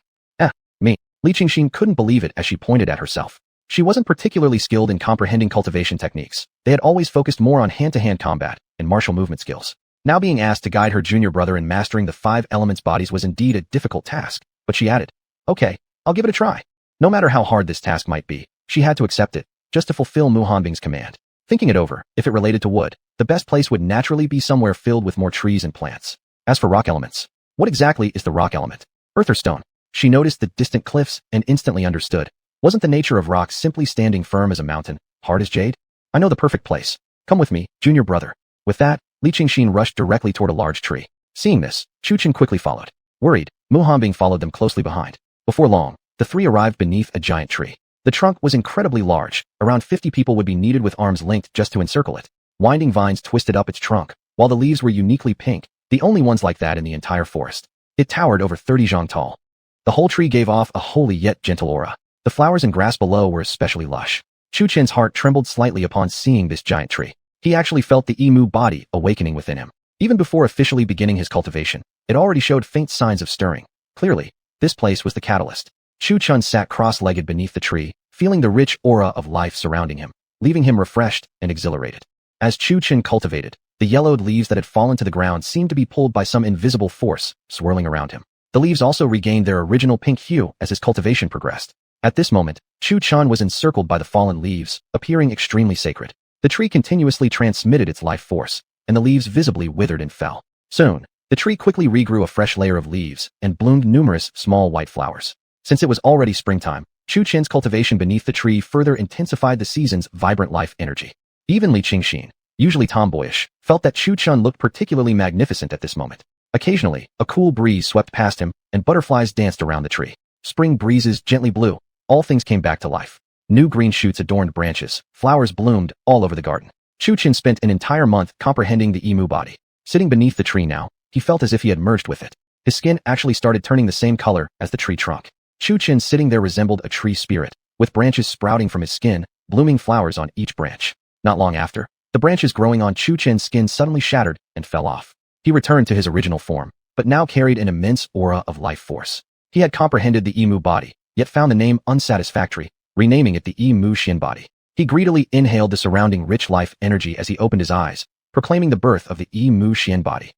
Me. Li Qingxin couldn't believe it as she pointed at herself. She wasn't particularly skilled in comprehending cultivation techniques. They had always focused more on hand-to-hand combat and martial movement skills. Now being asked to guide her junior brother in mastering the five elements bodies was indeed a difficult task, but she added, okay, I'll give it a try. No matter how hard this task might be, she had to accept it, just to fulfill Mu Hanbing's command. Thinking it over, if it related to wood, the best place would naturally be somewhere filled with more trees and plants. As for rock elements, what exactly is the rock element? Earth or stone? She noticed the distant cliffs and instantly understood. Wasn't the nature of rocks simply standing firm as a mountain, hard as jade? I know the perfect place. Come with me, junior brother. With that, Li Qingxin rushed directly toward a large tree. Seeing this, Chu Chun quickly followed. Worried, Mu Hanbing followed them closely behind. Before long, the three arrived beneath a giant tree. The trunk was incredibly large. Around 50 people would be needed with arms linked just to encircle it. Winding vines twisted up its trunk, while the leaves were uniquely pink, the only ones like that in the entire forest. It towered over 30 zhang tall. The whole tree gave off a holy yet gentle aura. The flowers and grass below were especially lush. Chu Chun's heart trembled slightly upon seeing this giant tree. He actually felt the emu body awakening within him. Even before officially beginning his cultivation, it already showed faint signs of stirring. Clearly, this place was the catalyst. Chu Chun sat cross-legged beneath the tree, feeling the rich aura of life surrounding him, leaving him refreshed and exhilarated. As Chu Chun cultivated, the yellowed leaves that had fallen to the ground seemed to be pulled by some invisible force, swirling around him. The leaves also regained their original pink hue as his cultivation progressed. At this moment, Chu Chun was encircled by the fallen leaves, appearing extremely sacred. The tree continuously transmitted its life force, and the leaves visibly withered and fell. Soon, the tree quickly regrew a fresh layer of leaves and bloomed numerous small white flowers. Since it was already springtime, Chu Chun's cultivation beneath the tree further intensified the season's vibrant life energy. Even Li Qingxin, usually tomboyish, felt that Chu Chun looked particularly magnificent at this moment. Occasionally, a cool breeze swept past him, and butterflies danced around the tree. Spring breezes gently blew. All things came back to life. New green shoots adorned branches, flowers bloomed all over the garden. Chu Chun spent an entire month comprehending the emu body. Sitting beneath the tree now, he felt as if he had merged with it. His skin actually started turning the same color as the tree trunk. Chu Chun sitting there resembled a tree spirit, with branches sprouting from his skin, blooming flowers on each branch. Not long after, the branches growing on Chu Chun's skin suddenly shattered and fell off. He returned to his original form, but now carried an immense aura of life force. He had comprehended the emu body, yet found the name unsatisfactory, renaming it the Emu Shin body. He greedily inhaled the surrounding rich life energy as he opened his eyes, proclaiming the birth of the Emu Shin body.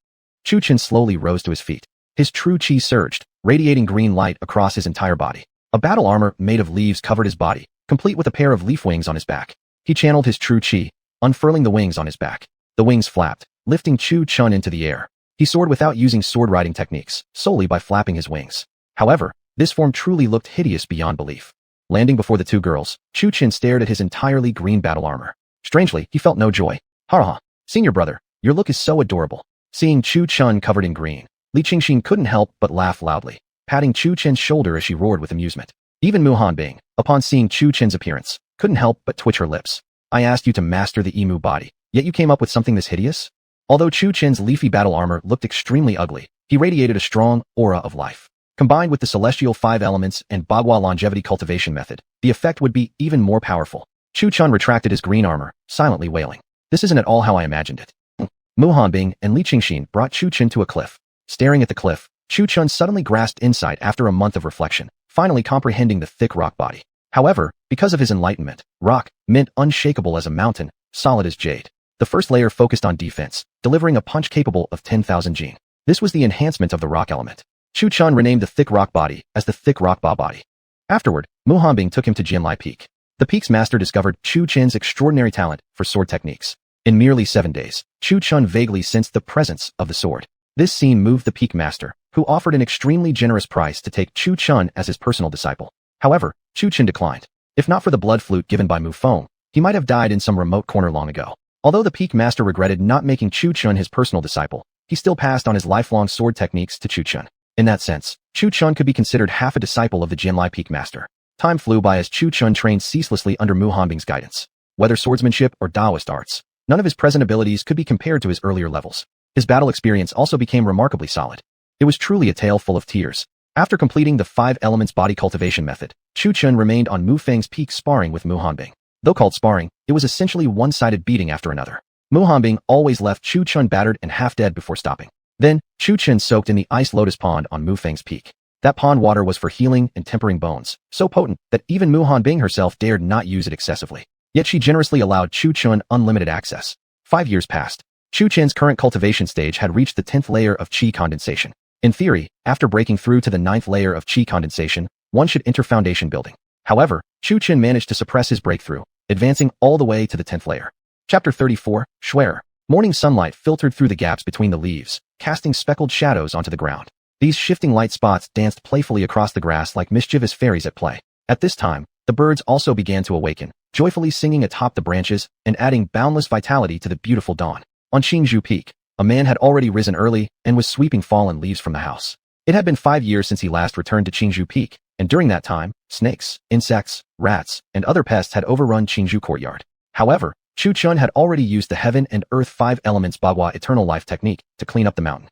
Chu Chun slowly rose to his feet. His true chi surged, radiating green light across his entire body. A battle armor made of leaves covered his body, complete with a pair of leaf wings on his back. He channeled his true chi, unfurling the wings on his back. The wings flapped, lifting Chu Chun into the air. He soared without using sword riding techniques, solely by flapping his wings. However, this form truly looked hideous beyond belief. Landing before the two girls, Chu Chun stared at his entirely green battle armor. Strangely, he felt no joy. Ha! Senior brother, your look is so adorable. Seeing Chu Chun covered in green, Li Qingxin couldn't help but laugh loudly, patting Chu Chun's shoulder as she roared with amusement. Even Muhan Bing, upon seeing Chu Chen's appearance, couldn't help but twitch her lips. I asked you to master the emu body, yet you came up with something this hideous? Although Chu Chen's leafy battle armor looked extremely ugly, he radiated a strong aura of life. Combined with the celestial 5 elements and Bagua longevity cultivation method, the effect would be even more powerful. Chu Chun retracted his green armor, silently wailing. This isn't at all how I imagined it. Muhan Bing and Li Qingxin brought Chu Chun to a cliff. Staring at the cliff, Chu Chun suddenly grasped insight after a month of reflection, finally comprehending the thick rock body. However, because of his enlightenment, rock meant unshakable as a mountain, solid as jade. The first layer focused on defense, delivering a punch capable of 10,000 Jin. This was the enhancement of the rock element. Chu Chun renamed the thick rock body as the thick rock ba body. Afterward, Muhan Bing took him to Jianlai Peak. The peak's master discovered Chu Chen's extraordinary talent for sword techniques. In merely 7 days, Chu Chun vaguely sensed the presence of the sword. This scene moved the peak master, who offered an extremely generous price to take Chu Chun as his personal disciple. However, Chu Chun declined. If not for the blood flute given by Mu Feng, he might have died in some remote corner long ago. Although the peak master regretted not making Chu Chun his personal disciple, he still passed on his lifelong sword techniques to Chu Chun. In that sense, Chu Chun could be considered half a disciple of the Jianlai peak master. Time flew by as Chu Chun trained ceaselessly under Muhan Bing's guidance. Whether swordsmanship or Taoist arts, none of his present abilities could be compared to his earlier levels. His battle experience also became remarkably solid. It was truly a tale full of tears. After completing the 5 elements body cultivation method, Chu Chun remained on Mu Feng's peak sparring with Muhan Bing. Though called sparring, it was essentially one-sided beating after another. Muhan Bing always left Chu Chun battered and half-dead before stopping. Then, Chu Chun soaked in the ice lotus pond on Mu Feng's peak. That pond water was for healing and tempering bones, so potent that even Muhan Bing herself dared not use it excessively. Yet she generously allowed Chu Chun unlimited access. 5 years passed. Chu Chen's current cultivation stage had reached the 10th layer of qi condensation. In theory, after breaking through to the 9th layer of qi condensation, one should enter foundation building. However, Chu Chen managed to suppress his breakthrough, advancing all the way to the 10th layer. Chapter 34, Schwerer. Morning sunlight filtered through the gaps between the leaves, casting speckled shadows onto the ground. These shifting light spots danced playfully across the grass like mischievous fairies at play. At this time, the birds also began to awaken, joyfully singing atop the branches and adding boundless vitality to the beautiful dawn. On Qingzhou Peak, a man had already risen early and was sweeping fallen leaves from the house. It had been 5 years since he last returned to Qingzhou Peak, and during that time, snakes, insects, rats, and other pests had overrun Qingzhou courtyard. However, Chu Chun had already used the heaven and earth 5 elements Bagua eternal life technique to clean up the mountain.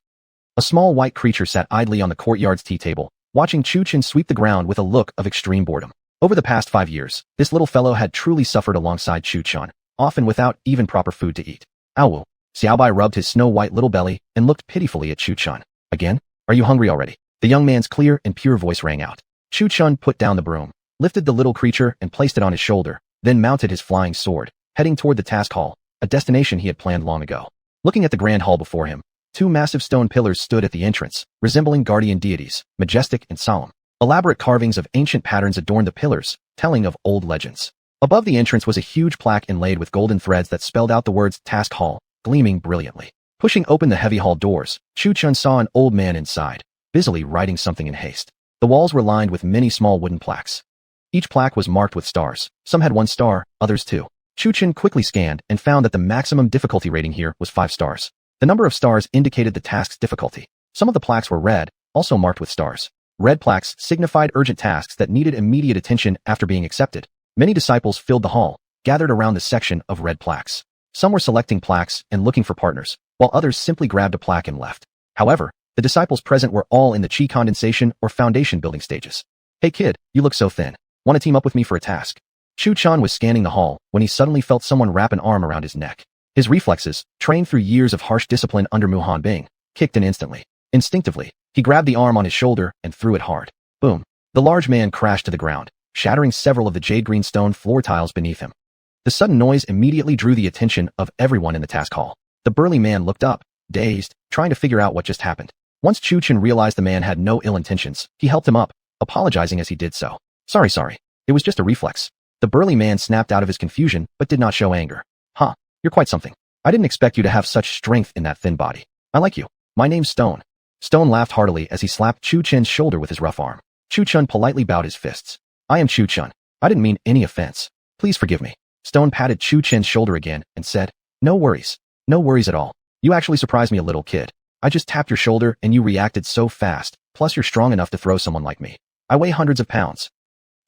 A small white creature sat idly on the courtyard's tea table, watching Chu Chun sweep the ground with a look of extreme boredom. Over the past 5 years, this little fellow had truly suffered alongside Chu Chun, often without even proper food to eat. Owl. Xiaobai rubbed his snow-white little belly and looked pitifully at Chu Chun. Again? Are you hungry already? The young man's clear and pure voice rang out. Chu Chun put down the broom, lifted the little creature and placed it on his shoulder, then mounted his flying sword, heading toward the task hall, a destination he had planned long ago. Looking at the grand hall before him, 2 massive stone pillars stood at the entrance, resembling guardian deities, majestic and solemn. Elaborate carvings of ancient patterns adorned the pillars, telling of old legends. Above the entrance was a huge plaque inlaid with golden threads that spelled out the words Task Hall, gleaming brilliantly. Pushing open the heavy hall doors, Chu Chun saw an old man inside, busily writing something in haste. The walls were lined with many small wooden plaques. Each plaque was marked with stars. Some had 1 star, others 2. Chu Chun quickly scanned and found that the maximum difficulty rating here was 5 stars. The number of stars indicated the task's difficulty. Some of the plaques were red, also marked with stars. Red plaques signified urgent tasks that needed immediate attention after being accepted. Many disciples filled the hall, gathered around the section of red plaques. Some were selecting plaques and looking for partners, while others simply grabbed a plaque and left. However, the disciples present were all in the qi condensation or foundation building stages. Hey kid, you look so thin. Want to team up with me for a task? Chu Chun was scanning the hall when he suddenly felt someone wrap an arm around his neck. His reflexes, trained through years of harsh discipline under Muhan Bing, kicked in instantly. Instinctively, he grabbed the arm on his shoulder and threw it hard. Boom. The large man crashed to the ground, shattering several of the jade-green stone floor tiles beneath him. The sudden noise immediately drew the attention of everyone in the task hall. The burly man looked up, dazed, trying to figure out what just happened. Once Chu Chun realized the man had no ill intentions, he helped him up, apologizing as he did so. Sorry. It was just a reflex. The burly man snapped out of his confusion, but did not show anger. Huh, you're quite something. I didn't expect you to have such strength in that thin body. I like you. My name's Stone. Stone laughed heartily as he slapped Chu Chun's shoulder with his rough arm. Chu Chun politely bowed his fists. I am Chu Chun. I didn't mean any offense. Please forgive me. Stone patted Chu Chen's shoulder again and said, No worries. No worries at all. You actually surprised me a little, kid. I just tapped your shoulder and you reacted so fast, plus you're strong enough to throw someone like me. I weigh hundreds of pounds.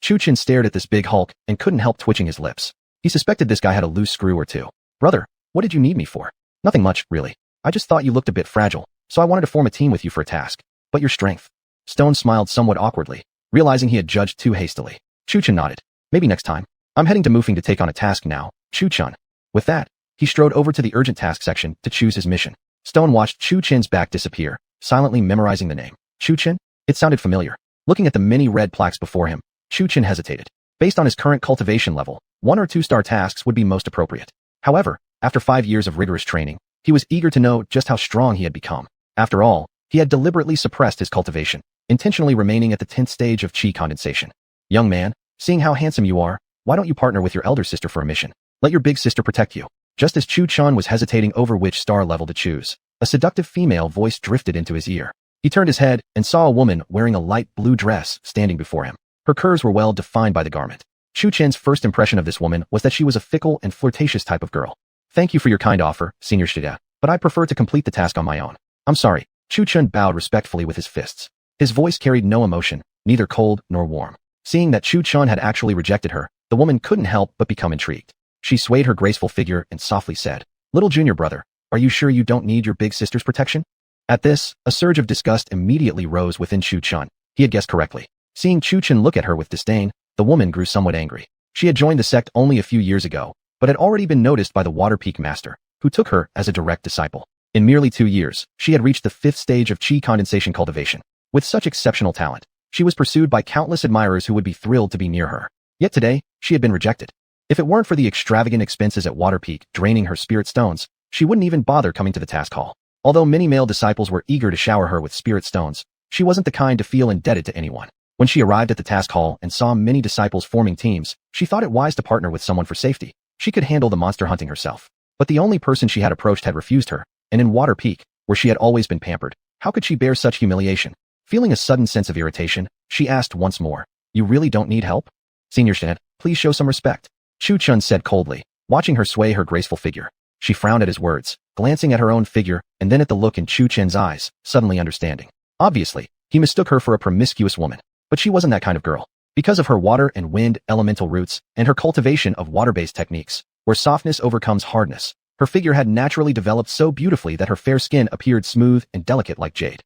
Chu Chen stared at this big hulk and couldn't help twitching his lips. He suspected this guy had a loose screw or two. Brother, what did you need me for? Nothing much, really. I just thought you looked a bit fragile, so I wanted to form a team with you for a task. But your strength. Stone smiled somewhat awkwardly, realizing he had judged too hastily. Chu Chen nodded. Maybe next time. I'm heading to Mufing to take on a task now, Chu Chen. With that, he strode over to the urgent task section to choose his mission. Stone watched Chu Chen's back disappear, silently memorizing the name. Chu Chen? It sounded familiar. Looking at the many red plaques before him, Chu Chen hesitated. Based on his current cultivation level, 1 or 2 star tasks would be most appropriate. However, after 5 years of rigorous training, he was eager to know just how strong he had become. After all, he had deliberately suppressed his cultivation, intentionally remaining at the 10th stage of chi condensation. Young man, seeing how handsome you are, why don't you partner with your elder sister for a mission? Let your big sister protect you. Just as Chu Chen was hesitating over which star level to choose, a seductive female voice drifted into his ear. He turned his head and saw a woman wearing a light blue dress standing before him. Her curves were well defined by the garment. Chu Chen's first impression of this woman was that she was a fickle and flirtatious type of girl. Thank you for your kind offer, Senior Shida, but I prefer to complete the task on my own. I'm sorry. Chu Chen bowed respectfully with his fists. His voice carried no emotion, neither cold nor warm. Seeing that Chu Chen had actually rejected her, the woman couldn't help but become intrigued. She swayed her graceful figure and softly said, "Little junior brother, are you sure you don't need your big sister's protection?" At this, a surge of disgust immediately rose within Chu Chen. He had guessed correctly. Seeing Chu Chen look at her with disdain, the woman grew somewhat angry. She had joined the sect only a few years ago, but had already been noticed by the Water Peak Master, who took her as a direct disciple. In merely 2 years, she had reached the 5th stage of chi condensation cultivation. With such exceptional talent, she was pursued by countless admirers who would be thrilled to be near her. Yet today, she had been rejected. If it weren't for the extravagant expenses at Water Peak draining her spirit stones, she wouldn't even bother coming to the task hall. Although many male disciples were eager to shower her with spirit stones, she wasn't the kind to feel indebted to anyone. When she arrived at the task hall and saw many disciples forming teams, she thought it wise to partner with someone for safety. She could handle the monster hunting herself. But the only person she had approached had refused her, and in Water Peak, where she had always been pampered, how could she bear such humiliation? Feeling a sudden sense of irritation, she asked once more, "You really don't need help? Senior Shed, please show some respect," Chu Chen said coldly, watching her sway her graceful figure. She frowned at his words, glancing at her own figure and then at the look in Chu Chen's eyes, suddenly understanding. Obviously, he mistook her for a promiscuous woman, but she wasn't that kind of girl. Because of her water and wind elemental roots and her cultivation of water-based techniques, where softness overcomes hardness, her figure had naturally developed so beautifully that her fair skin appeared smooth and delicate like jade.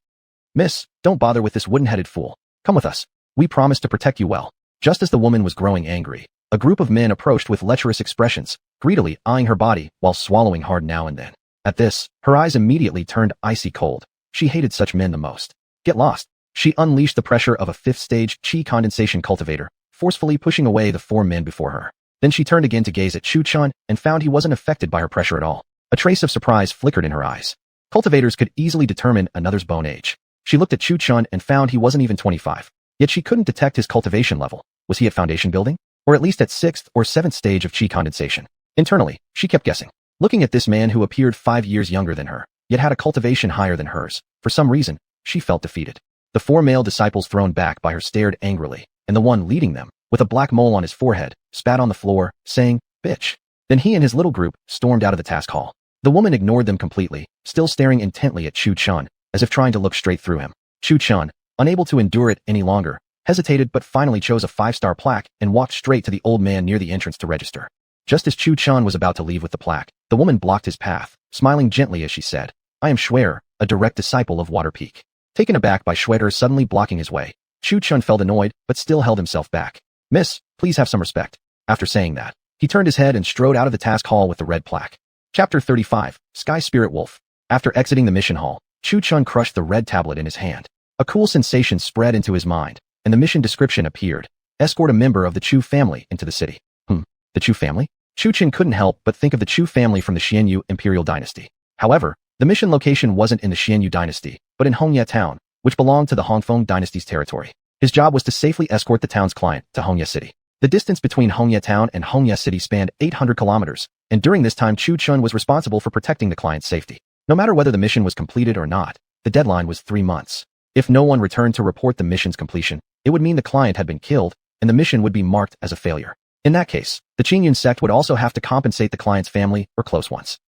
"Miss, don't bother with this wooden-headed fool. Come with us. We promise to protect you well." Just as the woman was growing angry, a group of men approached with lecherous expressions, greedily eyeing her body while swallowing hard now and then. At this, her eyes immediately turned icy cold. She hated such men the most. Get lost. She unleashed the pressure of a 5th stage chi condensation cultivator, forcefully pushing away the 4 men before her. Then she turned again to gaze at Chu Chen and found he wasn't affected by her pressure at all. A trace of surprise flickered in her eyes. Cultivators could easily determine another's bone age. She looked at Chu Chen and found he wasn't even 25. Yet she couldn't detect his cultivation level. Was he at foundation building? Or at least at 6th or 7th stage of chi condensation? Internally, she kept guessing. Looking at this man who appeared 5 years younger than her, yet had a cultivation higher than hers, for some reason, she felt defeated. The 4 male disciples thrown back by her stared angrily, and the one leading them, with a black mole on his forehead, spat on the floor, saying, "Bitch." Then he and his little group stormed out of the task hall. The woman ignored them completely, still staring intently at Chu Chen, as if trying to look straight through him. Chu Chen, unable to endure it any longer, hesitated but finally chose a 5-star plaque and walked straight to the old man near the entrance to register. Just as Chu Chen was about to leave with the plaque, the woman blocked his path, smiling gently as she said, "I am Schwer, a direct disciple of Water Peak." Taken aback by Schwer suddenly blocking his way, Chu Chen felt annoyed but still held himself back. "Miss, please have some respect." After saying that, he turned his head and strode out of the task hall with the red plaque. Chapter 35, Sky Spirit Wolf. After exiting the mission hall, Chu Chen crushed the red tablet in his hand. A cool sensation spread into his mind, and the mission description appeared. Escort a member of the Chu family into the city. The Chu family? Chu Chen couldn't help but think of the Chu family from the Xianyu Imperial Dynasty. However, the mission location wasn't in the Xianyu Dynasty, but in Hongye Town, which belonged to the Hongfeng Dynasty's territory. His job was to safely escort the town's client to Hongye City. The distance between Hongye Town and Hongye City spanned 800 kilometers, and during this time Chu Chen was responsible for protecting the client's safety. No matter whether the mission was completed or not, the deadline was 3 months. If no one returned to report the mission's completion, it would mean the client had been killed, and the mission would be marked as a failure. In that case, the Qingyun sect would also have to compensate the client's family or close ones.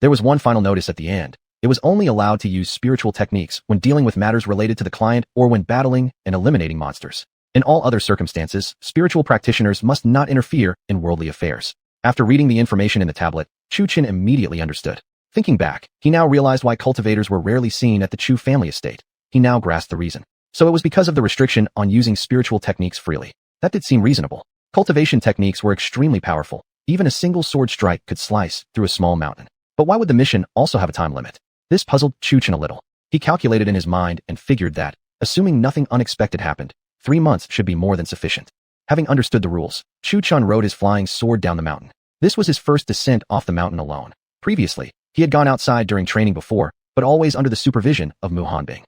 There was one final notice at the end. It was only allowed to use spiritual techniques when dealing with matters related to the client or when battling and eliminating monsters. In all other circumstances, spiritual practitioners must not interfere in worldly affairs. After reading the information in the tablet, Chu Qin immediately understood. Thinking back, he now realized why cultivators were rarely seen at the Chu family estate. He now grasped the reason. So it was because of the restriction on using spiritual techniques freely. That did seem reasonable. Cultivation techniques were extremely powerful. Even a single sword strike could slice through a small mountain. But why would the mission also have a time limit? This puzzled Chu Qin a little. He calculated in his mind and figured that, assuming nothing unexpected happened, 3 months should be more than sufficient. Having understood the rules, Chu Qin rode his flying sword down the mountain. This was his first descent off the mountain alone. Previously, he had gone outside during training before, but always under the supervision of Mu Hanbing.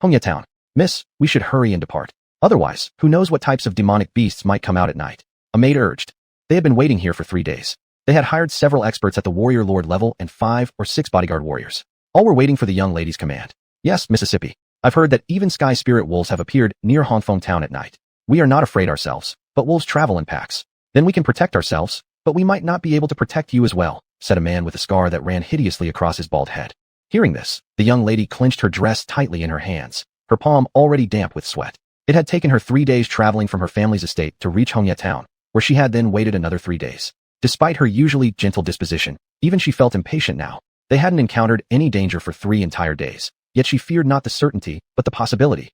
Hongye Town. Miss, we should hurry and depart. Otherwise, who knows what types of demonic beasts might come out at night. A maid urged. They had been waiting here for 3 days. They had hired several experts at the warrior lord level and 5 or 6 bodyguard warriors. All were waiting for the young lady's command. Yes, Mississippi. I've heard that even sky spirit wolves have appeared near Hongfeng Town at night. We are not afraid ourselves, but wolves travel in packs. Then we can protect ourselves, but we might not be able to protect you as well, said a man with a scar that ran hideously across his bald head. Hearing this, the young lady clenched her dress tightly in her hands, her palm already damp with sweat. It had taken her 3 days traveling from her family's estate to reach Hongye Town, where she had then waited another 3 days. Despite her usually gentle disposition, even she felt impatient now. They hadn't encountered any danger for 3 entire days, yet she feared not the certainty, but the possibility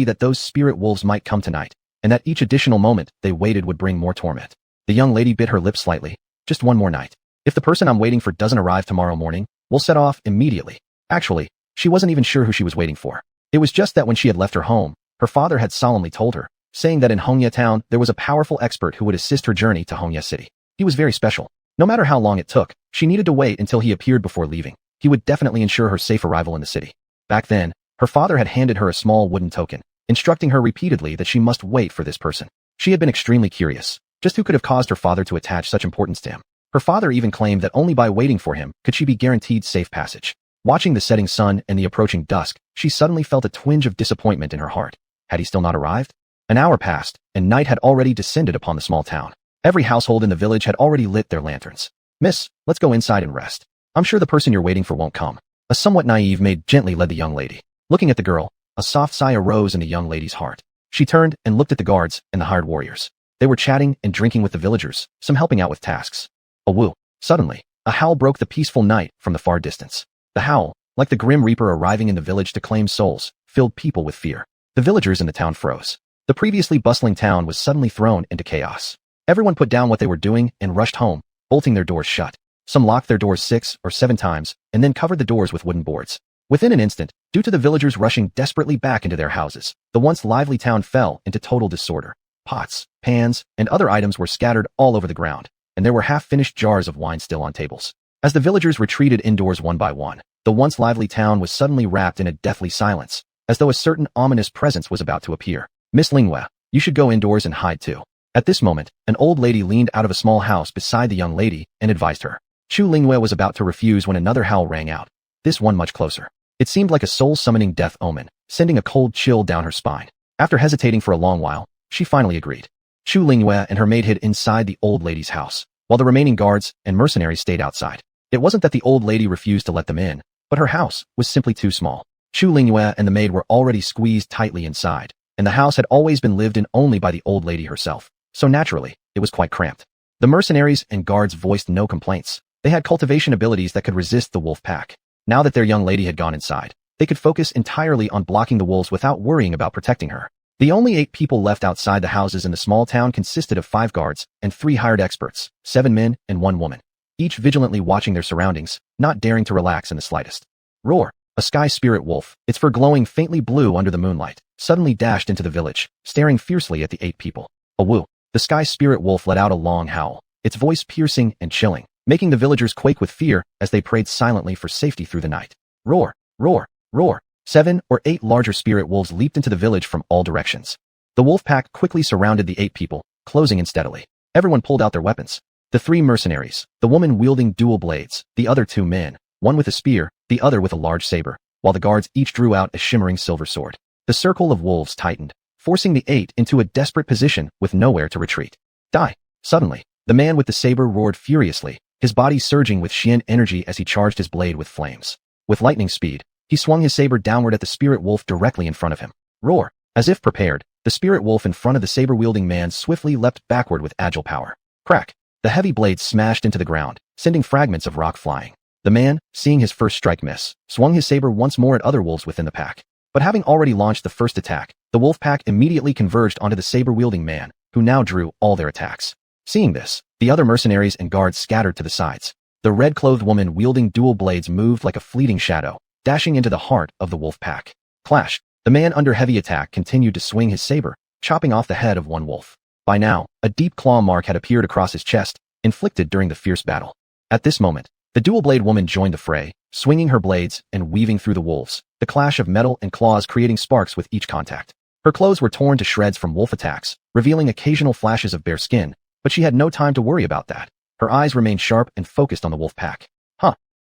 that those spirit wolves might come tonight, and that each additional moment they waited would bring more torment. The young lady bit her lip slightly. Just one more night. If the person I'm waiting for doesn't arrive tomorrow morning, we'll set off immediately. Actually, she wasn't even sure who she was waiting for. It was just that when she had left her home, her father had solemnly told her, saying that in Hongye Town there was a powerful expert who would assist her journey to Hongye City. He was very special. No matter how long it took, she needed to wait until he appeared before leaving. He would definitely ensure her safe arrival in the city. Back then, her father had handed her a small wooden token, instructing her repeatedly that she must wait for this person. She had been extremely curious. Just who could have caused her father to attach such importance to him? Her father even claimed that only by waiting for him could she be guaranteed safe passage. Watching the setting sun and the approaching dusk, she suddenly felt a twinge of disappointment in her heart. Had he still not arrived? An hour passed, and night had already descended upon the small town. Every household in the village had already lit their lanterns. Miss, let's go inside and rest. I'm sure the person you're waiting for won't come. A somewhat naive maid gently led the young lady. Looking at the girl, a soft sigh arose in the young lady's heart. She turned and looked at the guards and the hired warriors. They were chatting and drinking with the villagers, some helping out with tasks. A woo. Suddenly, a howl broke the peaceful night from the far distance. The howl, like the grim reaper arriving in the village to claim souls, filled people with fear. The villagers in the town froze. The previously bustling town was suddenly thrown into chaos. Everyone put down what they were doing and rushed home, bolting their doors shut. Some locked their doors 6 or 7 times, and then covered the doors with wooden boards. Within an instant, due to the villagers rushing desperately back into their houses, the once lively town fell into total disorder. Pots, pans, and other items were scattered all over the ground, and there were half-finished jars of wine still on tables. As the villagers retreated indoors one by one, the once lively town was suddenly wrapped in a deathly silence, as though a certain ominous presence was about to appear. Miss Linghua, you should go indoors and hide too. At this moment, an old lady leaned out of a small house beside the young lady and advised her. Chu Linghua was about to refuse when another howl rang out, this one much closer. It seemed like a soul-summoning death omen, sending a cold chill down her spine. After hesitating for a long while, she finally agreed. Chu Linghua and her maid hid inside the old lady's house, while the remaining guards and mercenaries stayed outside. It wasn't that the old lady refused to let them in, but her house was simply too small. Chu Linghua and the maid were already squeezed tightly inside, and the house had always been lived in only by the old lady herself, so naturally, it was quite cramped. The mercenaries and guards voiced no complaints. They had cultivation abilities that could resist the wolf pack. Now that their young lady had gone inside, they could focus entirely on blocking the wolves without worrying about protecting her. The only 8 people left outside the houses in the small town consisted of 5 guards and 3 hired experts, 7 men and 1 woman, each vigilantly watching their surroundings, not daring to relax in the slightest. Roar! A sky spirit wolf, its fur glowing faintly blue under the moonlight, suddenly dashed into the village, staring fiercely at the 8 people. A woo! The sky spirit wolf let out a long howl, its voice piercing and chilling, making the villagers quake with fear as they prayed silently for safety through the night. Roar! Roar! Roar! 7 or 8 larger spirit wolves leaped into the village from all directions. The wolf pack quickly surrounded the 8 people, closing in steadily. Everyone pulled out their weapons. The 3 mercenaries, the woman wielding dual blades, the other 2 men, one with a spear, the other with a large saber, while the guards each drew out a shimmering silver sword. The circle of wolves tightened, forcing the 8 into a desperate position with nowhere to retreat. Die! Suddenly, the man with the saber roared furiously, his body surging with Xian energy as he charged his blade with flames. With lightning speed, he swung his saber downward at the spirit wolf directly in front of him. Roar! As if prepared, The spirit wolf in front of the saber-wielding man swiftly leapt backward with agile power. Crack! The heavy blade smashed into the ground, sending fragments of rock flying. The man, seeing his first strike miss, swung his saber once more at other wolves within the pack. But having already launched the first attack, the wolf pack immediately converged onto the saber-wielding man, who now drew all their attacks. Seeing this, the other mercenaries and guards scattered to the sides. The red-clothed woman wielding dual blades moved like a fleeting shadow, dashing into the heart of the wolf pack. Clash! The man under heavy attack continued to swing his saber, chopping off the head of one wolf. By now, a deep claw mark had appeared across his chest, inflicted during the fierce battle. At this moment, the dual-blade woman joined the fray, swinging her blades and weaving through the wolves, the clash of metal and claws creating sparks with each contact. Her clothes were torn to shreds from wolf attacks, revealing occasional flashes of bare skin, but she had no time to worry about that. Her eyes remained sharp and focused on the wolf pack.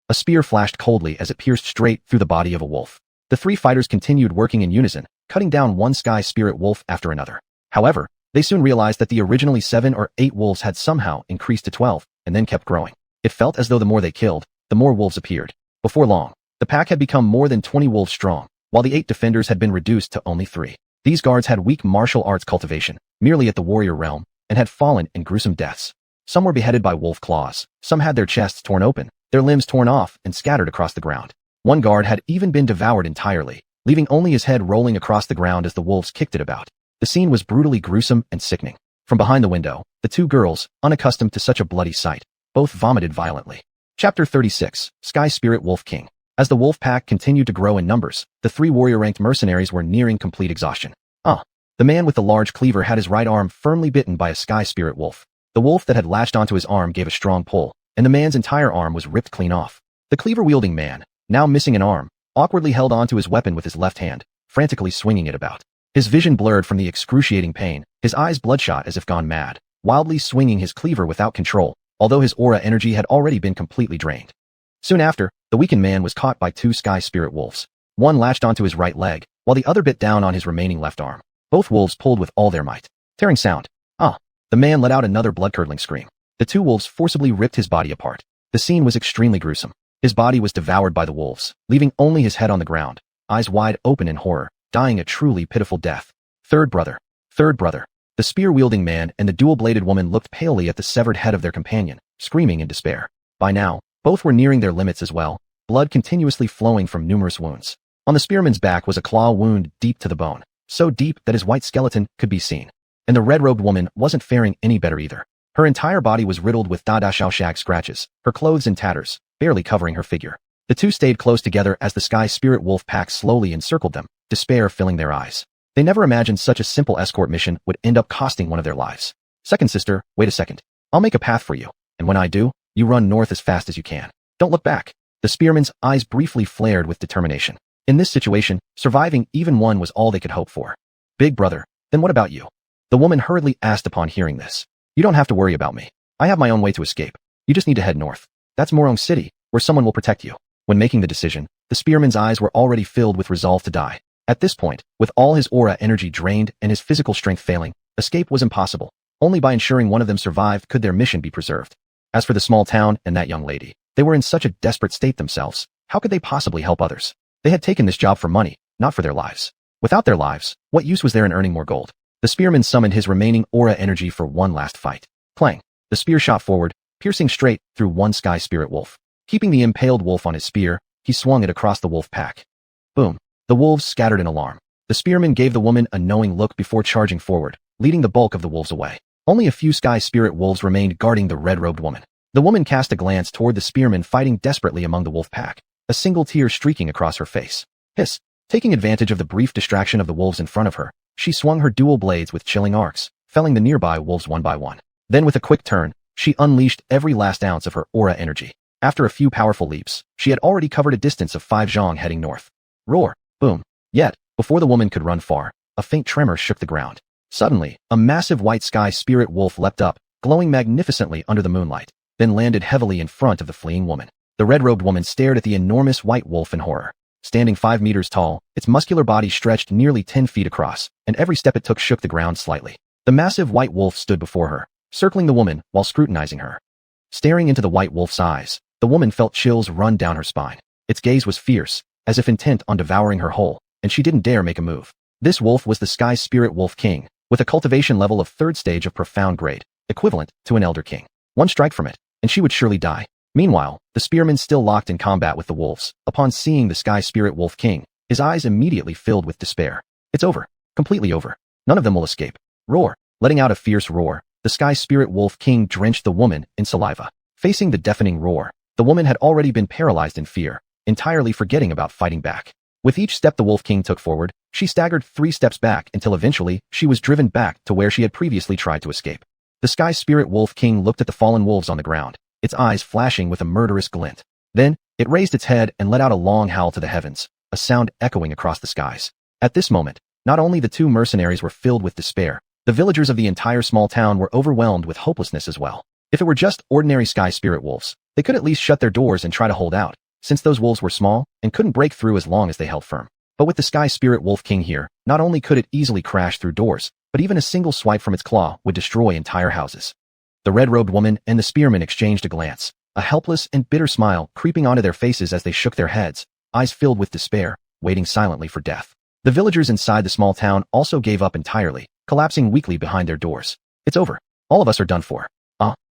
A spear flashed coldly as it pierced straight through the body of a wolf. The three fighters continued working in unison, cutting down one sky spirit wolf after another. However, they soon realized that the originally 7 or 8 wolves had somehow increased to 12, and then kept growing. It felt as though the more they killed, the more wolves appeared. Before long, the pack had become more than 20 wolves strong, while the 8 defenders had been reduced to only 3. These guards had weak martial arts cultivation, merely at the warrior realm, and had fallen in gruesome deaths. Some were beheaded by wolf claws, some had their chests torn open, their limbs torn off and scattered across the ground. One guard had even been devoured entirely, leaving only his head rolling across the ground as the wolves kicked it about. The scene was brutally gruesome and sickening. From behind the window, the 2 girls, unaccustomed to such a bloody sight, both vomited violently. Chapter 36, Sky Spirit Wolf King. As the wolf pack continued to grow in numbers, the 3 warrior-ranked mercenaries were nearing complete exhaustion. The man with the large cleaver had his right arm firmly bitten by a sky spirit wolf. The wolf that had latched onto his arm gave a strong pull, and the man's entire arm was ripped clean off. The cleaver-wielding man, now missing an arm, awkwardly held onto his weapon with his left hand, frantically swinging it about. His vision blurred from the excruciating pain, his eyes bloodshot as if gone mad, wildly swinging his cleaver without control, although his aura energy had already been completely drained. Soon after, the weakened man was caught by 2 sky spirit wolves. One latched onto his right leg, while the other bit down on his remaining left arm. Both wolves pulled with all their might. Tearing sound. The man let out another blood-curdling scream. The 2 wolves forcibly ripped his body apart. The scene was extremely gruesome. His body was devoured by the wolves, leaving only his head on the ground, eyes wide open in horror, dying a truly pitiful death. Third brother. The spear-wielding man and the dual-bladed woman looked palely at the severed head of their companion, screaming in despair. By now, both were nearing their limits as well, blood continuously flowing from numerous wounds. On the spearman's back was a claw wound deep to the bone, so deep that his white skeleton could be seen. And the red-robed woman wasn't faring any better either. Her entire body was riddled with da-da-shao-shag scratches, her clothes in tatters, barely covering her figure. The 2 stayed close together as the sky spirit wolf pack slowly encircled them, despair filling their eyes. They never imagined such a simple escort mission would end up costing one of their lives. Second sister, wait a second. I'll make a path for you, and when I do, you run north as fast as you can. Don't look back. The spearman's eyes briefly flared with determination. In this situation, surviving even one was all they could hope for. Big brother, then what about you? The woman hurriedly asked upon hearing this. You don't have to worry about me. I have my own way to escape. You just need to head north. That's Morong City, where someone will protect you. When making the decision, the spearman's eyes were already filled with resolve to die. At this point, with all his aura energy drained and his physical strength failing, escape was impossible. Only by ensuring one of them survived could their mission be preserved. As for the small town and that young lady, they were in such a desperate state themselves. How could they possibly help others? They had taken this job for money, not for their lives. Without their lives, what use was there in earning more gold? The spearman summoned his remaining aura energy for one last fight. Clang! The spear shot forward, piercing straight through one sky spirit wolf. Keeping the impaled wolf on his spear, he swung it across the wolf pack. Boom! The wolves scattered in alarm. The spearman gave the woman a knowing look before charging forward, leading the bulk of the wolves away. Only a few sky spirit wolves remained guarding the red-robed woman. The woman cast a glance toward the spearman fighting desperately among the wolf pack, a single tear streaking across her face. Hiss! Taking advantage of the brief distraction of the wolves in front of her, she swung her dual blades with chilling arcs, felling the nearby wolves one by one. Then with a quick turn, she unleashed every last ounce of her aura energy. After a few powerful leaps, she had already covered a distance of 5 zhong heading north. Roar! Boom! Yet, before the woman could run far, a faint tremor shook the ground. Suddenly, a massive white sky spirit wolf leapt up, glowing magnificently under the moonlight, then landed heavily in front of the fleeing woman. The red-robed woman stared at the enormous white wolf in horror. Standing 5 meters tall, its muscular body stretched nearly 10 feet across, and every step it took shook the ground slightly. The massive white wolf stood before her, circling the woman while scrutinizing her. Staring into the white wolf's eyes, the woman felt chills run down her spine. Its gaze was fierce, as if intent on devouring her whole, and she didn't dare make a move. This wolf was the Sky Spirit Wolf King, with a cultivation level of 3rd stage of profound grade, equivalent to an Elder King. One strike from it, and she would surely die. Meanwhile, the spearman still locked in combat with the wolves. Upon seeing the Sky Spirit Wolf King, his eyes immediately filled with despair. It's over. Completely over. None of them will escape. Roar. Letting out a fierce roar, the Sky Spirit Wolf King drenched the woman in saliva. Facing the deafening roar, the woman had already been paralyzed in fear, entirely forgetting about fighting back. With each step the Wolf King took forward, she staggered 3 steps back until eventually she was driven back to where she had previously tried to escape. The Sky Spirit Wolf King looked at the fallen wolves on the ground, its eyes flashing with a murderous glint. Then, it raised its head and let out a long howl to the heavens, a sound echoing across the skies. At this moment, not only the 2 mercenaries were filled with despair, the villagers of the entire small town were overwhelmed with hopelessness as well. If it were just ordinary Sky Spirit wolves, they could at least shut their doors and try to hold out, since those wolves were small and couldn't break through as long as they held firm. But with the Sky Spirit Wolf King here, not only could it easily crash through doors, but even a single swipe from its claw would destroy entire houses. The red-robed woman and the spearman exchanged a glance, a helpless and bitter smile creeping onto their faces as they shook their heads, eyes filled with despair, waiting silently for death. The villagers inside the small town also gave up entirely, collapsing weakly behind their doors. It's over. All of us are done for.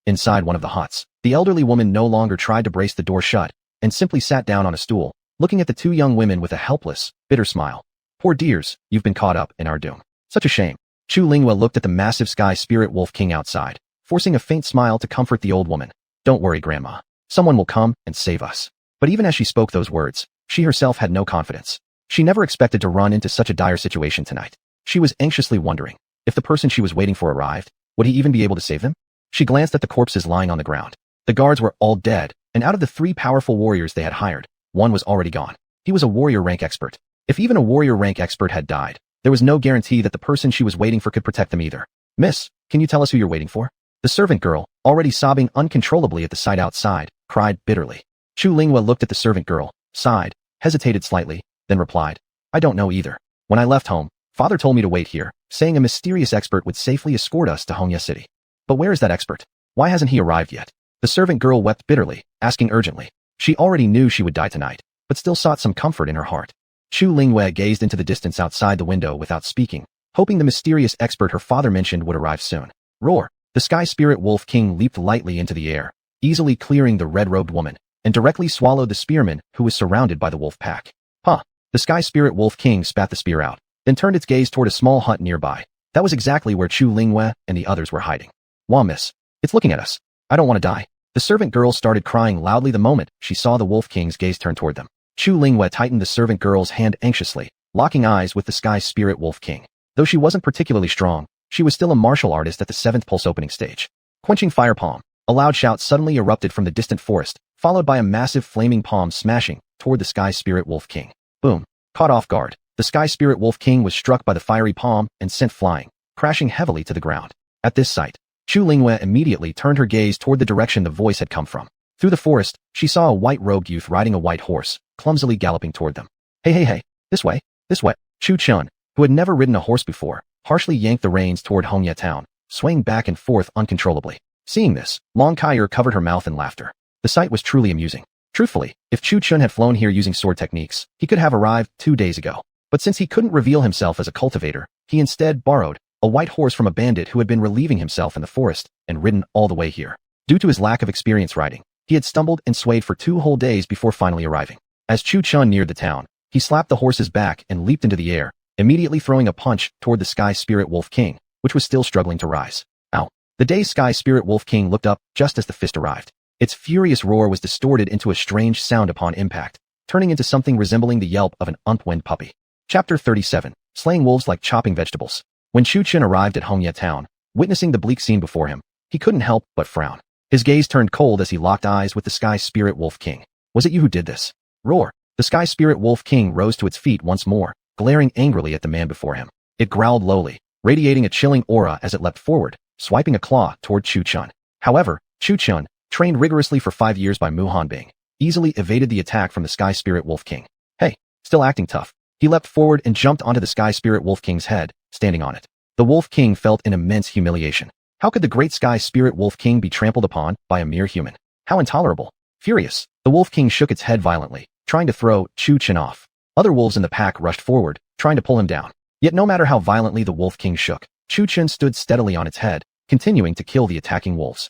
Inside one of the huts, the elderly woman no longer tried to brace the door shut, and simply sat down on a stool, looking at the 2 young women with a helpless, bitter smile. Poor dears, you've been caught up in our doom. Such a shame. Chu Linghua looked at the massive Sky Spirit Wolf King outside, forcing a faint smile to comfort the old woman. Don't worry, Grandma. Someone will come and save us. But even as she spoke those words, she herself had no confidence. She never expected to run into such a dire situation tonight. She was anxiously wondering, if the person she was waiting for arrived, would he even be able to save them? She glanced at the corpses lying on the ground. The guards were all dead, and out of the 3 powerful warriors they had hired, one was already gone. He was a warrior rank expert. If even a warrior rank expert had died, there was no guarantee that the person she was waiting for could protect them either. Miss, can you tell us who you're waiting for? The servant girl, already sobbing uncontrollably at the sight outside, cried bitterly. Chu Linghua looked at the servant girl, sighed, hesitated slightly, then replied, I don't know either. When I left home, Father told me to wait here, saying a mysterious expert would safely escort us to Hongya City. But where is that expert? Why hasn't he arrived yet? The servant girl wept bitterly, asking urgently. She already knew she would die tonight, but still sought some comfort in her heart. Chu Linghua gazed into the distance outside the window without speaking, hoping the mysterious expert her father mentioned would arrive soon. Roar! The Sky Spirit Wolf King leaped lightly into the air, easily clearing the red-robed woman, and directly swallowed the spearman who was surrounded by the wolf pack. The Sky Spirit Wolf King spat the spear out, then turned its gaze toward a small hut nearby. That was exactly where Chu Linghua and the others were hiding. Wah, miss. It's looking at us. I don't want to die. The servant girl started crying loudly the moment she saw the Wolf King's gaze turn toward them. Chu Linghua tightened the servant girl's hand anxiously, locking eyes with the Sky Spirit Wolf King. Though she wasn't particularly strong, she was still a martial artist at the 7th pulse opening stage. Quenching fire palm, a loud shout suddenly erupted from the distant forest, followed by a massive flaming palm smashing toward the Sky Spirit Wolf King. Boom. Caught off guard, the Sky Spirit Wolf King was struck by the fiery palm and sent flying, crashing heavily to the ground. At this sight, Chu Linghua immediately turned her gaze toward the direction the voice had come from. Through the forest, she saw a white-robed youth riding a white horse, clumsily galloping toward them. Hey, this way, this way. Chu Chun, who had never ridden a horse before, harshly yanked the reins toward Hongya town, swaying back and forth uncontrollably. Seeing this, Long Kaier covered her mouth in laughter. The sight was truly amusing. Truthfully, if Chu Chun had flown here using sword techniques, he could have arrived 2 days ago. But since he couldn't reveal himself as a cultivator, he instead borrowed a white horse from a bandit who had been relieving himself in the forest and ridden all the way here. Due to his lack of experience riding, he had stumbled and swayed for 2 whole days before finally arriving. As Chu Chun neared the town, he slapped the horse's back and leaped into the air, immediately throwing a punch toward the Sky Spirit Wolf King, which was still struggling to rise. Ow. The dazed Sky Spirit Wolf King looked up just as the fist arrived. Its furious roar was distorted into a strange sound upon impact, turning into something resembling the yelp of an unwind puppy. Chapter 37. Slaying Wolves Like Chopping Vegetables. When Chu Chun arrived at Hongya town, witnessing the bleak scene before him, he couldn't help but frown. His gaze turned cold as he locked eyes with the Sky Spirit Wolf King. Was it you who did this? Roar! The Sky Spirit Wolf King rose to its feet once more, glaring angrily at the man before him. It growled lowly, radiating a chilling aura as it leapt forward, swiping a claw toward Chu Chun. However, Chu Chun, trained rigorously for 5 years by Mu Hanbing, easily evaded the attack from the Sky Spirit Wolf King. Hey, still acting tough. He leapt forward and jumped onto the Sky Spirit Wolf King's head, standing on it. The Wolf King felt an immense humiliation. How could the great Sky Spirit Wolf King be trampled upon by a mere human? How intolerable. Furious, the Wolf King shook its head violently, trying to throw Chu Chun off. Other wolves in the pack rushed forward, trying to pull him down. Yet no matter how violently the Wolf King shook, Chu Chen stood steadily on its head, continuing to kill the attacking wolves.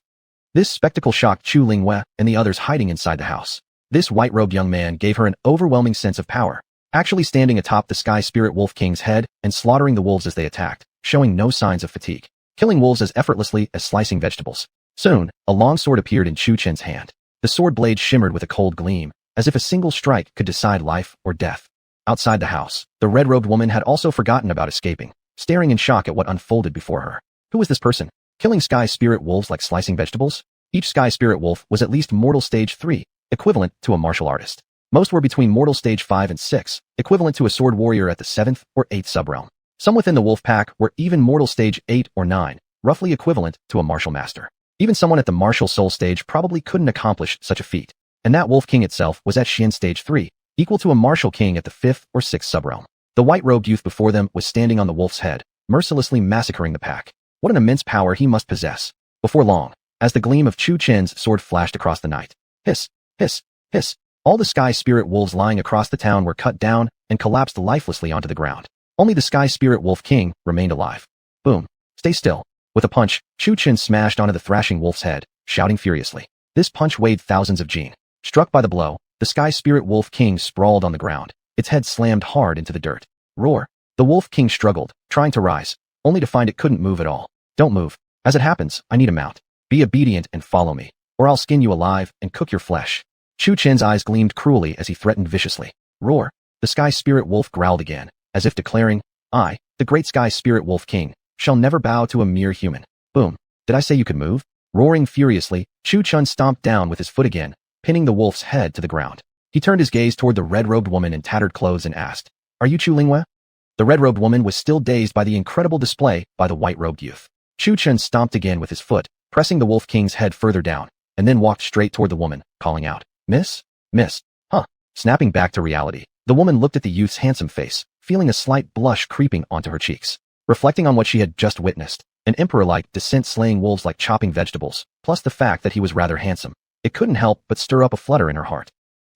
This spectacle shocked Chu Lingwei and the others hiding inside the house. This white-robed young man gave her an overwhelming sense of power, actually standing atop the Sky Spirit Wolf King's head and slaughtering the wolves as they attacked, showing no signs of fatigue, killing wolves as effortlessly as slicing vegetables. Soon, a long sword appeared in Chu Chen's hand. The sword blade shimmered with a cold gleam, as if a single strike could decide life or death. Outside the house, the red-robed woman had also forgotten about escaping, staring in shock at what unfolded before her. Who was this person? Killing Sky Spirit Wolves like slicing vegetables? Each Sky Spirit Wolf was at least Mortal Stage 3, equivalent to a martial artist. Most were between Mortal Stage 5 and 6, equivalent to a sword warrior at the 7th or 8th subrealm. Some within the wolf pack were even Mortal Stage 8 or 9, roughly equivalent to a martial master. Even someone at the martial soul stage probably couldn't accomplish such a feat. And that Wolf King itself was at Xian Stage 3, equal to a martial king at the 5th or 6th subrealm. The white-robed youth before them was standing on the wolf's head, mercilessly massacring the pack. What an immense power he must possess. Before long, as the gleam of Chu Chen's sword flashed across the night, hiss, hiss, hiss, all the Sky Spirit Wolves lying across the town were cut down and collapsed lifelessly onto the ground. Only the Sky Spirit Wolf King remained alive. Boom. Stay still. With a punch, Chu Chen smashed onto the thrashing wolf's head, shouting furiously. This punch weighed thousands of jin. Struck by the blow, the Sky Spirit Wolf King sprawled on the ground, its head slammed hard into the dirt. Roar. The Wolf King struggled, trying to rise, only to find it couldn't move at all. Don't move. As it happens, I need a mount. Be obedient and follow me, or I'll skin you alive and cook your flesh. Chu Chen's eyes gleamed cruelly as he threatened viciously. Roar. The Sky Spirit Wolf growled again, as if declaring, I, the great Sky Spirit Wolf King, shall never bow to a mere human. Boom. Did I say you could move? Roaring furiously, Chu Chen stomped down with his foot again, pinning the wolf's head to the ground. He turned his gaze toward the red-robed woman in tattered clothes and asked, Are you Chu Lingwei? The red-robed woman was still dazed by the incredible display by the white-robed youth. Chu Chen stomped again with his foot, pressing the Wolf King's head further down, and then walked straight toward the woman, calling out, Miss? Miss? Huh. Snapping back to reality, the woman looked at the youth's handsome face, feeling a slight blush creeping onto her cheeks. Reflecting on what she had just witnessed, an emperor-like descent slaying wolves like chopping vegetables, plus the fact that he was rather handsome, it couldn't help but stir up a flutter in her heart.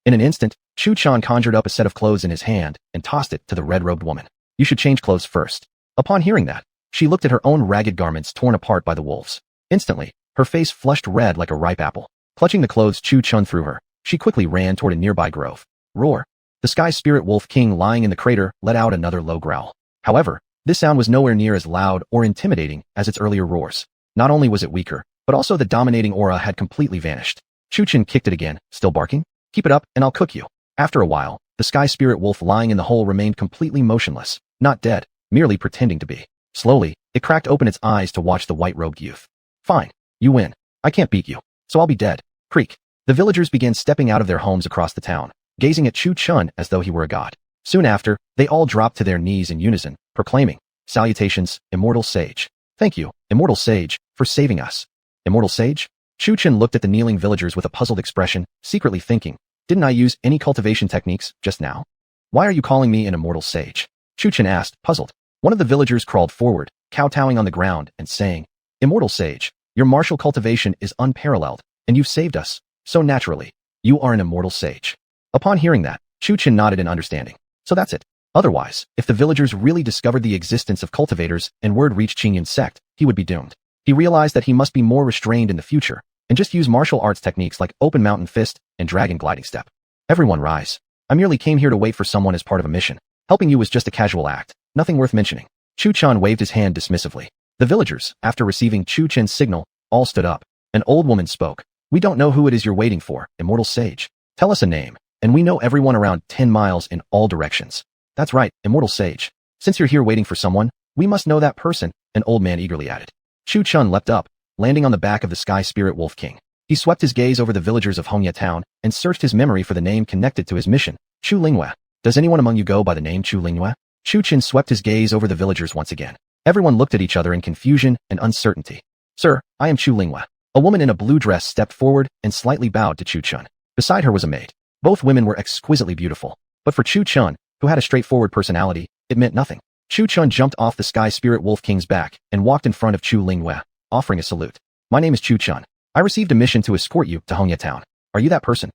In an instant, Chu Chen conjured up a set of clothes in his hand and tossed it to the red-robed woman. You should change clothes first. Upon hearing that, she looked at her own ragged garments torn apart by the wolves. Instantly, her face flushed red like a ripe apple. Clutching the clothes Chu Chen threw her, she quickly ran toward a nearby grove. Roar. The Sky Spirit Wolf King lying in the crater let out another low growl. However, this sound was nowhere near as loud or intimidating as its earlier roars. Not only was it weaker, but also the dominating aura had completely vanished. Chu Chen kicked it again, still barking. Keep it up, and I'll cook you. After a while, the Sky Spirit Wolf lying in the hole remained completely motionless, not dead, merely pretending to be. Slowly, it cracked open its eyes to watch the white-robed youth. Fine. You win. I can't beat you, so I'll be dead. Creak. The villagers began stepping out of their homes across the town, gazing at Chu Chen as though he were a god. Soon after, they all dropped to their knees in unison, proclaiming, Salutations, Immortal Sage. Thank you, Immortal Sage, for saving us. Immortal Sage? Chu Chen looked at the kneeling villagers with a puzzled expression, secretly thinking, didn't I use any cultivation techniques just now? Why are you calling me an Immortal Sage? Chu Chen asked, puzzled. One of the villagers crawled forward, kowtowing on the ground and saying, Immortal Sage, your martial cultivation is unparalleled, and you've saved us, so naturally, you are an Immortal Sage. Upon hearing that, Chu Chen nodded in understanding. So that's it. Otherwise, if the villagers really discovered the existence of cultivators and word reached Qingyun's sect, he would be doomed. He realized that he must be more restrained in the future, and just use martial arts techniques like open mountain fist and dragon gliding step. Everyone rise. I merely came here to wait for someone as part of a mission. Helping you was just a casual act, nothing worth mentioning. Chu Chen waved his hand dismissively. The villagers, after receiving Chu Chen's signal, all stood up. An old woman spoke. We don't know who it is you're waiting for, Immortal Sage. Tell us a name, and we know everyone around 10 miles in all directions. That's right, Immortal Sage. Since you're here waiting for someone, we must know that person, an old man eagerly added. Chu Chen leapt up, landing on the back of the Sky Spirit Wolf King. He swept his gaze over the villagers of Hongya Town and searched his memory for the name connected to his mission, Chu Lingwei. Does anyone among you go by the name Chu Lingwei? Chu Chen swept his gaze over the villagers once again. Everyone looked at each other in confusion and uncertainty. Sir, I am Chu Lingwei. A woman in a blue dress stepped forward and slightly bowed to Chu Chen. Beside her was a maid. Both women were exquisitely beautiful, but for Chu Chen, who had a straightforward personality, it meant nothing. Chu Chen jumped off the Sky Spirit Wolf King's back and walked in front of Chu Lingwei, offering a salute. My name is Chu Chen. I received a mission to escort you to Hongya Town. Are you that person?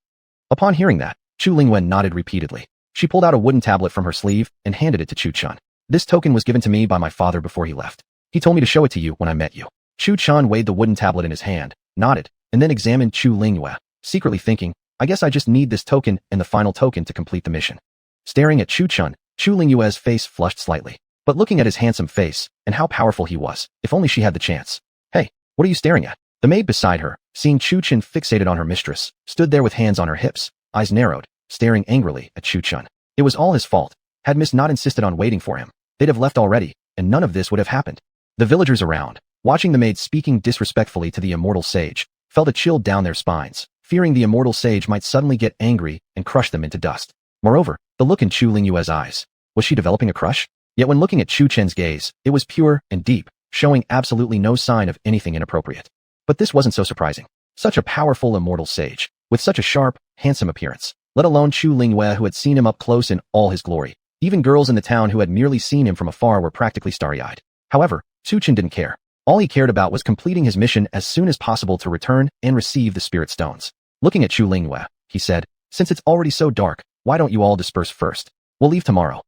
Upon hearing that, Chu Lingwei nodded repeatedly. She pulled out a wooden tablet from her sleeve and handed it to Chu Chen. This token was given to me by my father before he left. He told me to show it to you when I met you. Chu Chun weighed the wooden tablet in his hand, nodded, and then examined Chu Lingyue, secretly thinking, I guess I just need this token and the final token to complete the mission. Staring at Chu Chun, Chu Lingyue's face flushed slightly. But looking at his handsome face, and how powerful he was, if only she had the chance. Hey, what are you staring at? The maid beside her, seeing Chu Chun fixated on her mistress, stood there with hands on her hips, eyes narrowed, staring angrily at Chu Chun. It was all his fault. Had Miss not insisted on waiting for him, they'd have left already, and none of this would have happened. The villagers around, watching the maid speaking disrespectfully to the immortal sage, felt a chill down their spines, fearing the immortal sage might suddenly get angry and crush them into dust. Moreover, the look in Chu Lingyue's eyes. Was she developing a crush? Yet when looking at Chu Chen's gaze, it was pure and deep, showing absolutely no sign of anything inappropriate. But this wasn't so surprising. Such a powerful immortal sage, with such a sharp, handsome appearance, let alone Chu Lingyue who had seen him up close in all his glory. Even girls in the town who had merely seen him from afar were practically starry-eyed. However, Chu Chen didn't care. All he cared about was completing his mission as soon as possible to return and receive the spirit stones. Looking at Chu Lingyue, he said, since it's already so dark, why don't you all disperse first? We'll leave tomorrow.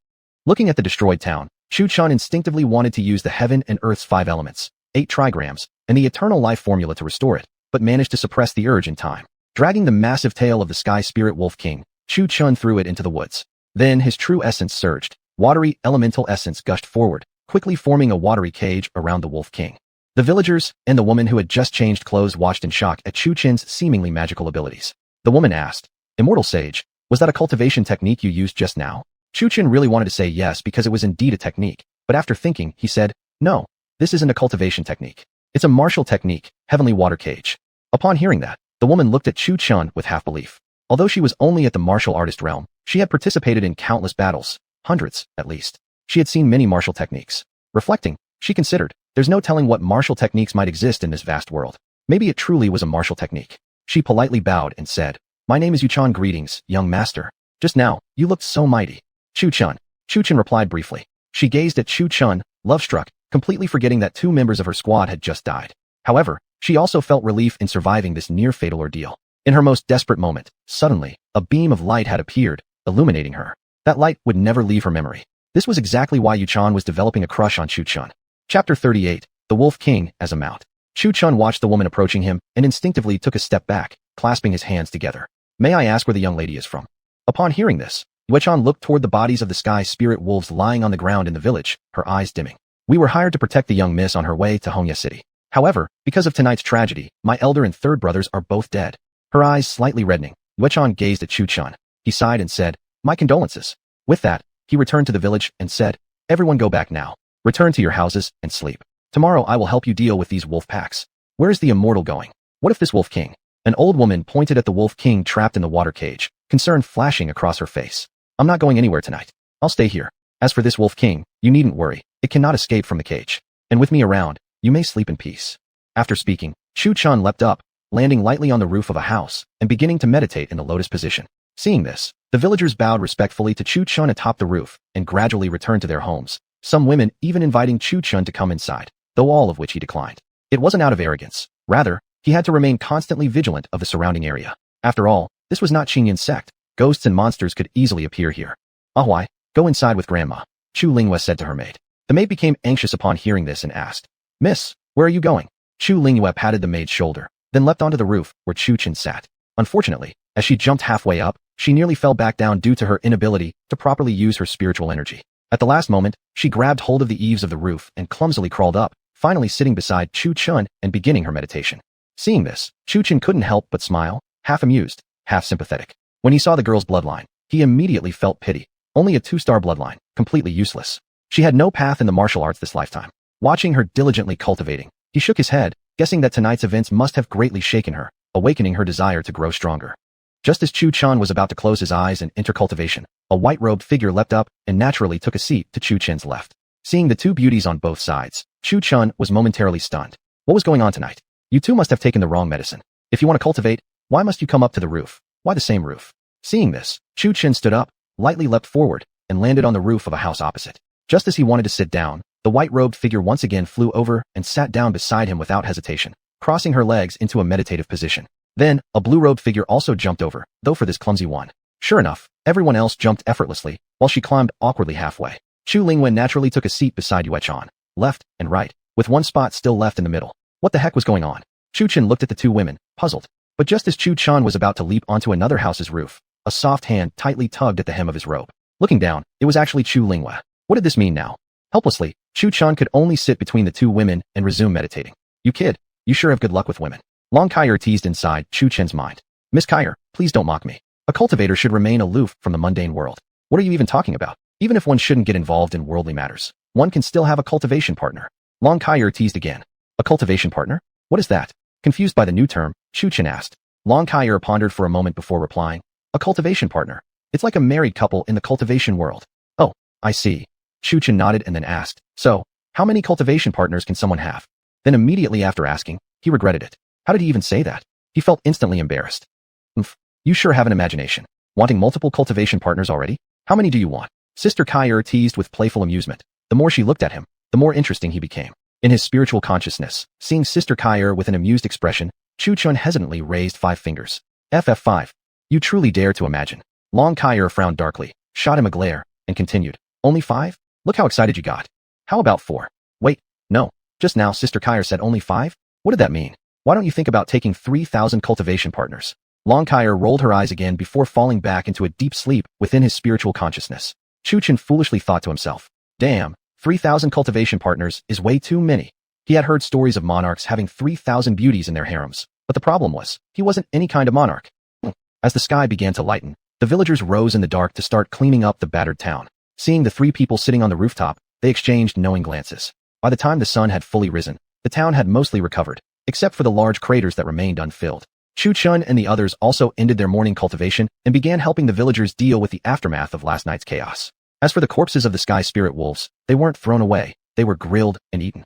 Looking at the destroyed town, Chu Chun instinctively wanted to use the heaven and earth's 5 elements, 8 trigrams, and the eternal life formula to restore it, but managed to suppress the urge in time. Dragging the massive tail of the sky spirit wolf king, Chu Chun threw it into the woods. Then his true essence surged. Watery, elemental essence gushed forward, quickly forming a watery cage around the wolf king. The villagers and the woman who had just changed clothes watched in shock at Chu Chen's seemingly magical abilities. The woman asked, Immortal Sage, was that a cultivation technique you used just now? Chu Chen really wanted to say yes because it was indeed a technique, but after thinking, he said, no, this isn't a cultivation technique. It's a martial technique, heavenly water cage. Upon hearing that, the woman looked at Chu Chun with half-belief. Although she was only at the martial artist realm, she had participated in countless battles, hundreds, at least. She had seen many martial techniques. Reflecting, she considered, there's no telling what martial techniques might exist in this vast world. Maybe it truly was a martial technique. She politely bowed and said, my name is Yuchan. Greetings, young master. Just now, you looked so mighty. Chu Chun. Chu Chun replied briefly. She gazed at Chu Chun, love-struck, completely forgetting that 2 members of her squad had just died. However, she also felt relief in surviving this near-fatal ordeal. In her most desperate moment, suddenly, a beam of light had appeared, illuminating her. That light would never leave her memory. This was exactly why Yuchan was developing a crush on Chu Chun. Chapter 38, The Wolf King as a Mount. Chu Chun watched the woman approaching him and instinctively took a step back, clasping his hands together. May I ask where the young lady is from? Upon hearing this, Yuchan looked toward the bodies of the sky spirit wolves lying on the ground in the village, her eyes dimming. We were hired to protect the young miss on her way to Hongya City. However, because of tonight's tragedy, my elder and 3rd brothers are both dead. Her eyes slightly reddening, Yuchan gazed at Chu Chun. He sighed and said, my condolences. With that, he returned to the village and said, everyone go back now. Return to your houses and sleep. Tomorrow I will help you deal with these wolf packs. Where is the immortal going? What if this wolf king? An old woman pointed at the wolf king trapped in the water cage, concern flashing across her face. I'm not going anywhere tonight. I'll stay here. As for this wolf king, you needn't worry. It cannot escape from the cage. And with me around, you may sleep in peace. After speaking, Chu Chun leapt up, landing lightly on the roof of a house, and beginning to meditate in the lotus position. Seeing this, the villagers bowed respectfully to Chu Chun atop the roof, and gradually returned to their homes, some women even inviting Chu Chun to come inside, though all of which he declined. It wasn't out of arrogance. Rather, he had to remain constantly vigilant of the surrounding area. After all, this was not Qingyan's sect. Ghosts and monsters could easily appear here. Ahuai, go inside with Grandma, Chu Lingyue said to her maid. The maid became anxious upon hearing this and asked, Miss, where are you going? Chu Lingyue patted the maid's shoulder, then leapt onto the roof where Chu Chen sat. Unfortunately, as she jumped halfway up, she nearly fell back down due to her inability to properly use her spiritual energy. At the last moment, she grabbed hold of the eaves of the roof and clumsily crawled up, finally sitting beside Chu Chun and beginning her meditation. Seeing this, Chu Chen couldn't help but smile, half amused, half sympathetic. When he saw the girl's bloodline, he immediately felt pity. Only a 2-star bloodline, completely useless. She had no path in the martial arts this lifetime. Watching her diligently cultivating, he shook his head, guessing that tonight's events must have greatly shaken her, awakening her desire to grow stronger. Just as Chu Chun was about to close his eyes and enter cultivation, a white-robed figure leapt up and naturally took a seat to Chu Chen's left. Seeing the 2 beauties on both sides, Chu Chun was momentarily stunned. What was going on tonight? You 2 must have taken the wrong medicine. If you want to cultivate, why must you come up to the roof? Why the same roof? Seeing this, Chu Chen stood up, lightly leapt forward, and landed on the roof of a house opposite. Just as he wanted to sit down, the white-robed figure once again flew over and sat down beside him without hesitation, crossing her legs into a meditative position. Then, a blue-robed figure also jumped over, though for this clumsy one. Sure enough, everyone else jumped effortlessly, while she climbed awkwardly halfway. Chu Lingwen naturally took a seat beside Yue Chan, left and right, with one spot still left in the middle. What the heck was going on? Chu Chen looked at the two women, puzzled. But just as Chu Chan was about to leap onto another house's roof, a soft hand tightly tugged at the hem of his robe. Looking down, it was actually Chu Lingwen. What did this mean now? Helplessly, Chu Chan could only sit between the two women and resume meditating. You kid, you sure have good luck with women. Long Kaier teased inside Chu Chen's mind. Miss Kaier, please don't mock me. A cultivator should remain aloof from the mundane world. What are you even talking about? Even if one shouldn't get involved in worldly matters, one can still have a cultivation partner. Long Kaier teased again. A cultivation partner? What is that? Confused by the new term, Chu Chen asked. Long Kaier pondered for a moment before replying. A cultivation partner. It's like a married couple in the cultivation world. Oh, I see. Chu Chen nodded and then asked, so, how many cultivation partners can someone have? Then immediately after asking, he regretted it. How did he even say that? He felt instantly embarrassed. You sure have an imagination. Wanting multiple cultivation partners already? How many do you want? Sister Kaier teased with playful amusement. The more she looked at him, the more interesting he became. In his spiritual consciousness, seeing Sister Kaier with an amused expression, Chu Chen hesitantly raised 5 fingers. FF5. You truly dare to imagine. Long Kaier frowned darkly, shot him a glare, and continued. Only 5? Look how excited you got. How about 4? Wait, no. Just now Sister Kaier said only 5? What did that mean? Why don't you think about taking 3,000 cultivation partners? Long Kaier rolled her eyes again before falling back into a deep sleep within his spiritual consciousness. Chu Chen foolishly thought to himself. Damn, 3,000 cultivation partners is way too many. He had heard stories of monarchs having 3,000 beauties in their harems, but the problem was, he wasn't any kind of monarch. As the sky began to lighten, the villagers rose in the dark to start cleaning up the battered town. Seeing the 3 people sitting on the rooftop, they exchanged knowing glances. By the time the sun had fully risen, the town had mostly recovered, except for the large craters that remained unfilled. Chu Chen and the others also ended their morning cultivation and began helping the villagers deal with the aftermath of last night's chaos. As for the corpses of the sky spirit wolves, they weren't thrown away, they were grilled and eaten.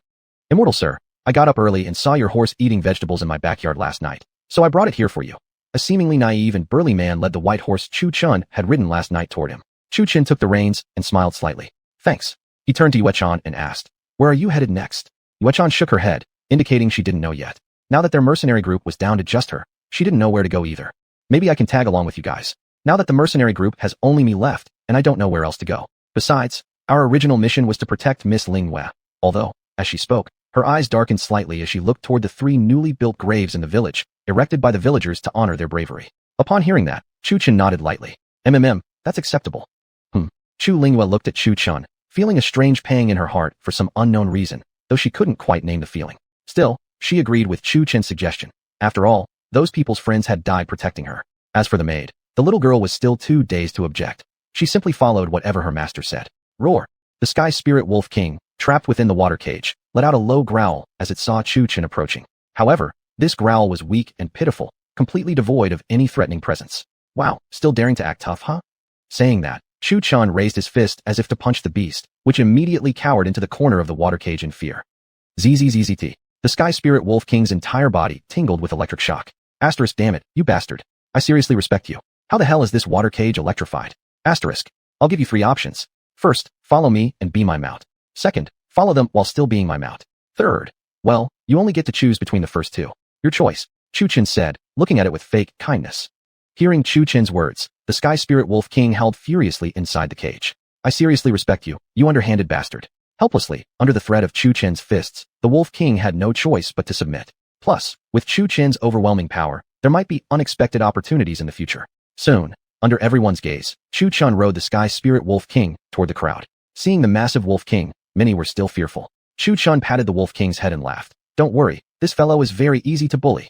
Immortal sir, I got up early and saw your horse eating vegetables in my backyard last night, so I brought it here for you. A seemingly naive and burly man led the white horse Chu Chen had ridden last night toward him. Chu Chen took the reins and smiled slightly. Thanks. He turned to Yue Chan and asked, where are you headed next? Yue Chan shook her head, indicating she didn't know yet. Now that their mercenary group was down to just her, she didn't know where to go either. Maybe I can tag along with you guys. Now that the mercenary group has only me left, and I don't know where else to go. Besides, our original mission was to protect Miss Ling Wei. Although, as she spoke, her eyes darkened slightly as she looked toward the 3 newly built graves in the village, erected by the villagers to honor their bravery. Upon hearing that, Chu Chen nodded lightly. That's acceptable. Chu Lingwei looked at Chu Chen, feeling a strange pang in her heart for some unknown reason, though she couldn't quite name the feeling. Still, she agreed with Chu Chen's suggestion. After all, those people's friends had died protecting her. As for the maid, the little girl was still too dazed to object. She simply followed whatever her master said. Roar! The sky spirit wolf king, trapped within the water cage, let out a low growl as it saw Chu Chen approaching. However, this growl was weak and pitiful, completely devoid of any threatening presence. Wow, still daring to act tough, huh? Saying that, Chu Chen raised his fist as if to punch the beast, which immediately cowered into the corner of the water cage in fear. ZZZZT. The sky spirit wolf king's entire body tingled with electric shock. Asterisk, damn it, you bastard. I seriously respect you. How the hell is this water cage electrified? Asterisk. I'll give you 3 options. First, follow me and be my mount. Second, follow them while still being my mount. Third, well, you only get to choose between the first 2. Your choice, Chu Chen said, looking at it with fake kindness. Hearing Chu Chen's words, the sky spirit wolf king howled furiously inside the cage. I seriously respect you, you underhanded bastard. Helplessly, under the threat of Chu Chen's fists, the wolf king had no choice but to submit. Plus, with Chu Chen's overwhelming power, there might be unexpected opportunities in the future. Soon, under everyone's gaze, Chu Chen rode the sky spirit wolf king toward the crowd. Seeing the massive wolf king, many were still fearful. Chu Chen patted the wolf king's head and laughed. Don't worry, this fellow is very easy to bully.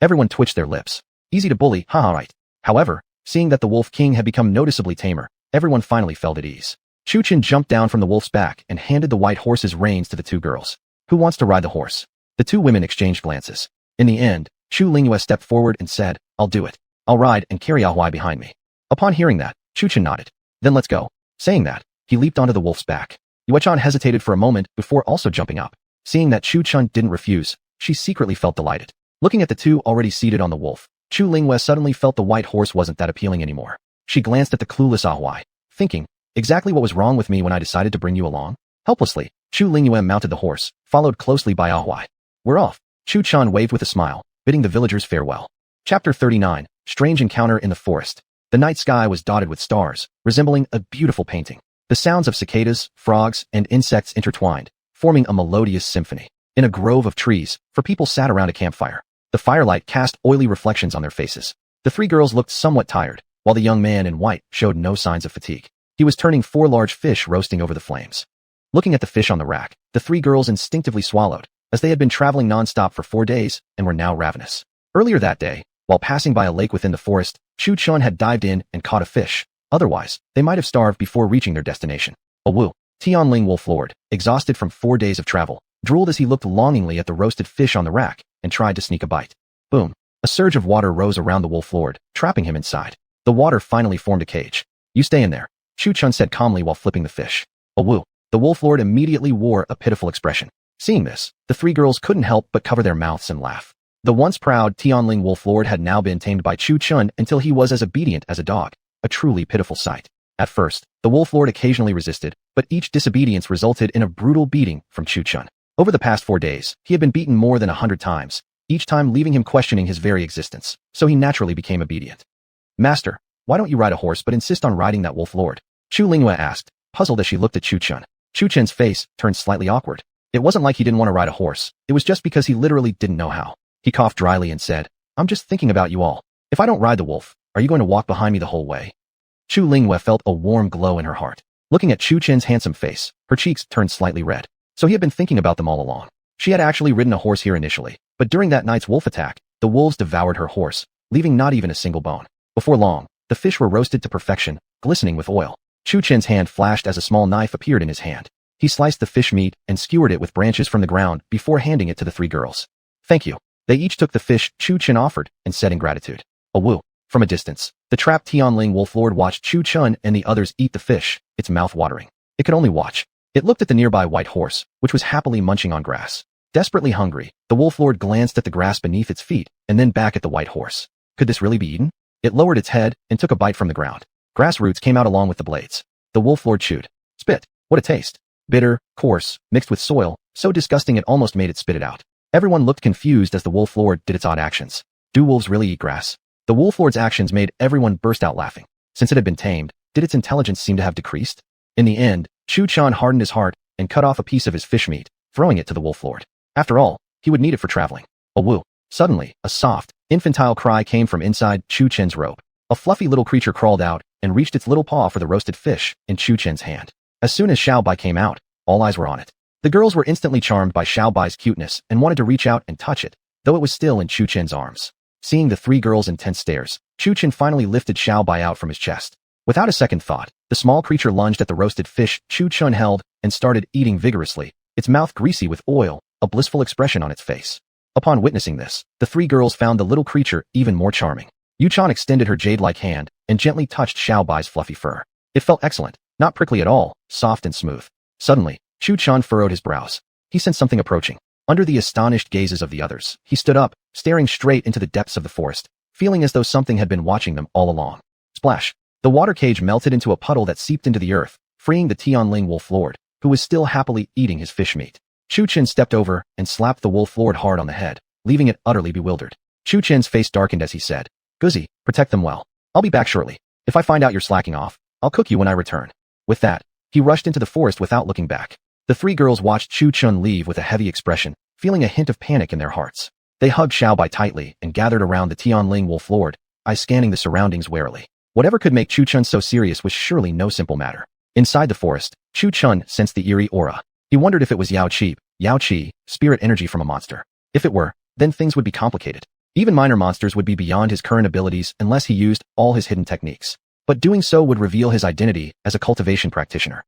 Everyone twitched their lips. Easy to bully, haha, right. However, seeing that the wolf king had become noticeably tamer, everyone finally felt at ease. Chu Chen jumped down from the wolf's back and handed the white horse's reins to the 2 girls. Who wants to ride the horse? The 2 women exchanged glances. In the end, Chu Lingyue stepped forward and said, I'll do it. I'll ride and carry Ahuai behind me. Upon hearing that, Chu Chen nodded. Then let's go. Saying that, he leaped onto the wolf's back. Yue Chan hesitated for a moment before also jumping up. Seeing that Chu Chen didn't refuse, she secretly felt delighted. Looking at the 2 already seated on the wolf, Chu Lingyue suddenly felt the white horse wasn't that appealing anymore. She glanced at the clueless Ahuai, thinking, exactly what was wrong with me when I decided to bring you along? Helplessly, Chu Lingyue mounted the horse, followed closely by Ahuai. We're off. Chu Chen waved with a smile, bidding the villagers farewell. Chapter 39, Strange Encounter in the Forest. The night sky was dotted with stars, resembling a beautiful painting. The sounds of cicadas, frogs, and insects intertwined, forming a melodious symphony. In a grove of trees, four people sat around a campfire. The firelight cast oily reflections on their faces. The three girls looked somewhat tired, while the young man in white showed no signs of fatigue. He was turning four large fish roasting over the flames. Looking at the fish on the rack, the three girls instinctively swallowed, as they had been traveling non-stop for 4 days and were now ravenous. Earlier that day, while passing by a lake within the forest, Chu Chun had dived in and caught a fish. Otherwise, they might have starved before reaching their destination. Wu, Tianling Wolf Lord, exhausted from 4 days of travel, drooled as he looked longingly at the roasted fish on the rack and tried to sneak a bite. Boom. A surge of water rose around the Wolf Lord, trapping him inside. The water finally formed a cage. You stay in there, Chu Chun said calmly while flipping the fish. Wu. The Wolf Lord immediately wore a pitiful expression. Seeing this, the three girls couldn't help but cover their mouths and laugh. The once proud Tianling Wolf Lord had now been tamed by Chu Chun until he was as obedient as a dog, a truly pitiful sight. At first, the Wolf Lord occasionally resisted, but each disobedience resulted in a brutal beating from Chu Chun. Over the past 4 days, he had been beaten more than 100 times, each time leaving him questioning his very existence, so he naturally became obedient. Master, why don't you ride a horse but insist on riding that Wolf Lord? Chu Linghua asked, puzzled as she looked at Chu Chun. Chu Chun's face turned slightly awkward. It wasn't like he didn't want to ride a horse, it was just because he literally didn't know how. He coughed dryly and said, I'm just thinking about you all. If I don't ride the wolf, are you going to walk behind me the whole way? Chu Linghua felt a warm glow in her heart. Looking at Chu Chen's handsome face, her cheeks turned slightly red. So he had been thinking about them all along. She had actually ridden a horse here initially, but during that night's wolf attack, the wolves devoured her horse, leaving not even a single bone. Before long, the fish were roasted to perfection, glistening with oil. Chu Chen's hand flashed as a small knife appeared in his hand. He sliced the fish meat and skewered it with branches from the ground before handing it to the three girls. Thank you. They each took the fish Chu Chen offered and said in gratitude. Wu. From a distance, the trapped Tianling Wolf Lord watched Chu Chun and the others eat the fish, its mouth watering. It could only watch. It looked at the nearby white horse, which was happily munching on grass. Desperately hungry, the Wolf Lord glanced at the grass beneath its feet and then back at the white horse. Could this really be eaten? It lowered its head and took a bite from the ground. Grass roots came out along with the blades. The Wolf Lord chewed. Spit. What a taste. Bitter, coarse, mixed with soil, so disgusting it almost made it spit it out. Everyone looked confused as the Wolf Lord did its odd actions. Do wolves really eat grass? The Wolf Lord's actions made everyone burst out laughing. Since it had been tamed, did its intelligence seem to have decreased? In the end, Chu Chun hardened his heart and cut off a piece of his fish meat, throwing it to the Wolf Lord. After all, he would need it for traveling. Wu. Suddenly, a soft, infantile cry came from inside Chu Chen's robe. A fluffy little creature crawled out and reached its little paw for the roasted fish in Chu Chen's hand. As soon as Xiao Bai came out, all eyes were on it. The girls were instantly charmed by Xiao Bai's cuteness and wanted to reach out and touch it, though it was still in Chu Chen's arms. Seeing the three girls' intense stares, Chu Chen finally lifted Xiao Bai out from his chest. Without a second thought, the small creature lunged at the roasted fish Chu Chun held and started eating vigorously, its mouth greasy with oil, a blissful expression on its face. Upon witnessing this, the three girls found the little creature even more charming. Yu Chan extended her jade-like hand and gently touched Xiao Bai's fluffy fur. It felt excellent, not prickly at all, soft and smooth. Suddenly, Chu Chan furrowed his brows. He sensed something approaching. Under the astonished gazes of the others, he stood up, staring straight into the depths of the forest, feeling as though something had been watching them all along. Splash! The water cage melted into a puddle that seeped into the earth, freeing the Tianling Wolf Lord, who was still happily eating his fish meat. Chu Chen stepped over and slapped the Wolf Lord hard on the head, leaving it utterly bewildered. Chu Chen's face darkened as he said, Guzzi, protect them well. I'll be back shortly. If I find out you're slacking off, I'll cook you when I return. With that, he rushed into the forest without looking back. The three girls watched Chu Chun leave with a heavy expression, feeling a hint of panic in their hearts. They hugged Xiao Bai tightly and gathered around the Tianling Wolf Lord, eyes scanning the surroundings warily. Whatever could make Chu Chun so serious was surely no simple matter. Inside the forest, Chu Chun sensed the eerie aura. He wondered if it was Yao Qi, spirit energy from a monster. If it were, then things would be complicated. Even minor monsters would be beyond his current abilities unless he used all his hidden techniques. But doing so would reveal his identity as a cultivation practitioner.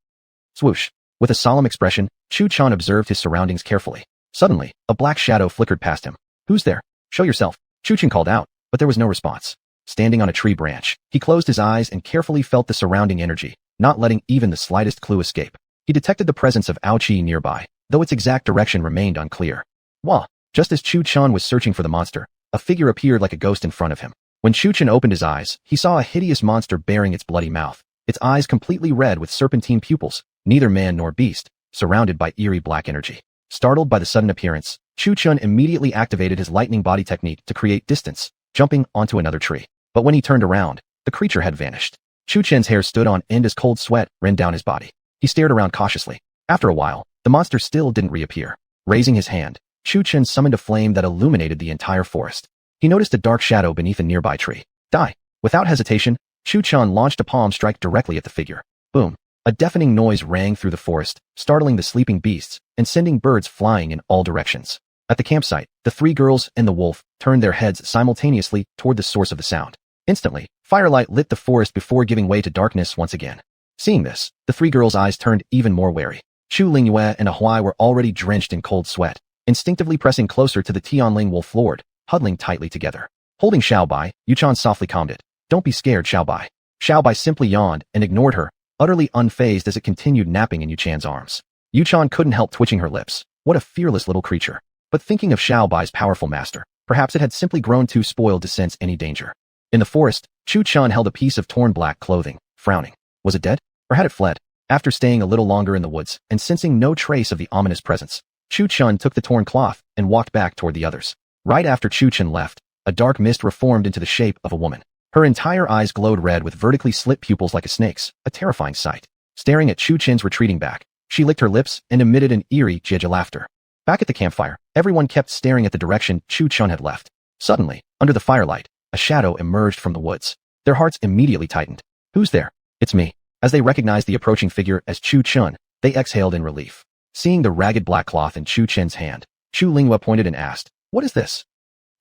Swoosh. With a solemn expression, Chu Chun observed his surroundings carefully. Suddenly, a black shadow flickered past him. Who's there? Show yourself. Chu Chun called out, but there was no response. Standing on a tree branch, he closed his eyes and carefully felt the surrounding energy, not letting even the slightest clue escape. He detected the presence of Ao Qi nearby, though its exact direction remained unclear. Wah! Just as Chu Chun was searching for the monster, a figure appeared like a ghost in front of him. When Chu Chun opened his eyes, he saw a hideous monster bearing its bloody mouth, its eyes completely red with serpentine pupils, neither man nor beast, surrounded by eerie black energy. Startled by the sudden appearance, Chu Chun immediately activated his lightning body technique to create distance, jumping onto another tree. But when he turned around, the creature had vanished. Chu Chen's hair stood on end as cold sweat ran down his body. He stared around cautiously. After a while, the monster still didn't reappear. Raising his hand, Chu Chen summoned a flame that illuminated the entire forest. He noticed a dark shadow beneath a nearby tree. Die. Without hesitation, Chu Chen launched a palm strike directly at the figure. Boom. A deafening noise rang through the forest, startling the sleeping beasts and sending birds flying in all directions. At the campsite, the three girls and the wolf turned their heads simultaneously toward the source of the sound. Instantly, firelight lit the forest before giving way to darkness once again. Seeing this, the three girls' eyes turned even more wary. Chu Lingyue and Ahuai were already drenched in cold sweat, instinctively pressing closer to the Tianling wolf lord, huddling tightly together. Holding Xiaobai, Yuchan softly calmed it. Don't be scared, Xiaobai. Xiaobai simply yawned and ignored her, utterly unfazed as it continued napping in Yuchan's arms. Yuchan couldn't help twitching her lips. What a fearless little creature. But thinking of Xiaobai's powerful master, perhaps it had simply grown too spoiled to sense any danger. In the forest, Chu Chen held a piece of torn black clothing, frowning. Was it dead? Or had it fled? After staying a little longer in the woods and sensing no trace of the ominous presence, Chu Chen took the torn cloth and walked back toward the others. Right after Chu Chen left, a dark mist reformed into the shape of a woman. Her entire eyes glowed red with vertically slit pupils like a snake's, a terrifying sight. Staring at Chu Chen's retreating back, she licked her lips and emitted an eerie jeje laughter. Back at the campfire, everyone kept staring at the direction Chu Chen had left. Suddenly, under the firelight, a shadow emerged from the woods. Their hearts immediately tightened. Who's there? It's me. As they recognized the approaching figure as Chu Chen, they exhaled in relief. Seeing the ragged black cloth in Chu Chen's hand, Chu Linghua pointed and asked, "What is this?"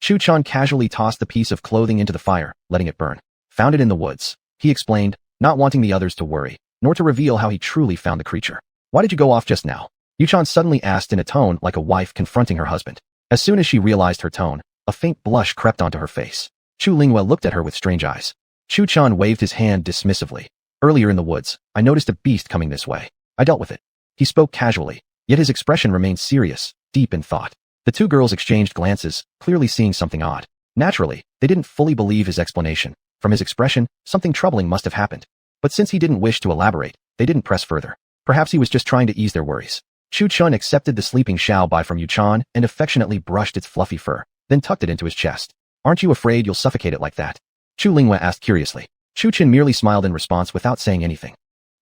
Chu Chen casually tossed the piece of clothing into the fire, letting it burn. Found it in the woods, he explained, not wanting the others to worry, nor to reveal how he truly found the creature. Why did you go off just now? Yuchan suddenly asked in a tone like a wife confronting her husband. As soon as she realized her tone, a faint blush crept onto her face. Chu Linghua looked at her with strange eyes. Chu Chen waved his hand dismissively. Earlier in the woods, I noticed a beast coming this way. I dealt with it. He spoke casually, yet his expression remained serious, deep in thought. The two girls exchanged glances, clearly seeing something odd. Naturally, they didn't fully believe his explanation. From his expression, something troubling must have happened. But since he didn't wish to elaborate, they didn't press further. Perhaps he was just trying to ease their worries. Chu Chen accepted the sleeping Xiaobai from Yuchan and affectionately brushed its fluffy fur, then tucked it into his chest. Aren't you afraid you'll suffocate it like that? Chu Linghua asked curiously. Chu Chen merely smiled in response without saying anything.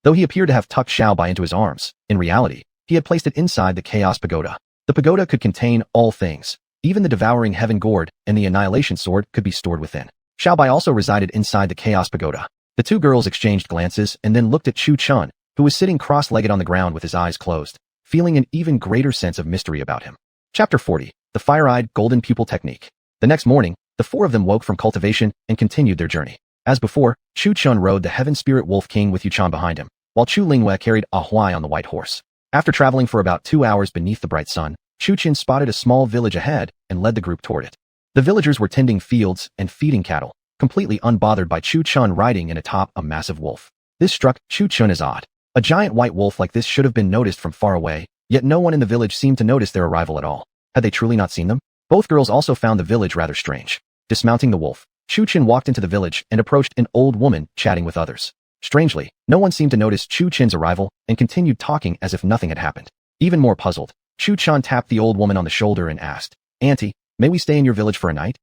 Though he appeared to have tucked Xiaobai into his arms, in reality, he had placed it inside the Chaos Pagoda. The pagoda could contain all things. Even the devouring heaven gourd and the annihilation sword could be stored within. Xiaobai also resided inside the Chaos Pagoda. The two girls exchanged glances and then looked at Chu Chen, who was sitting cross-legged on the ground with his eyes closed, feeling an even greater sense of mystery about him. Chapter 40. The Fire-Eyed Golden Pupil Technique. The next morning, the four of them woke from cultivation and continued their journey. As before, Chu Chen rode the Heaven Spirit Wolf King with Yuchan behind him, while Chu Linghua carried Ahuai on the white horse. After traveling for about 2 hours beneath the bright sun, Chu Chen spotted a small village ahead and led the group toward it. The villagers were tending fields and feeding cattle, completely unbothered by Chu Chen riding in atop a massive wolf. This struck Chu Chen as odd. A giant white wolf like this should have been noticed from far away, yet no one in the village seemed to notice their arrival at all. Had they truly not seen them? Both girls also found the village rather strange. Dismounting the wolf, Chu Chen walked into the village and approached an old woman chatting with others. Strangely, no one seemed to notice Chu Chen's arrival and continued talking as if nothing had happened. Even more puzzled, Chu Chen tapped the old woman on the shoulder and asked, "Auntie, may we stay in your village for a night?"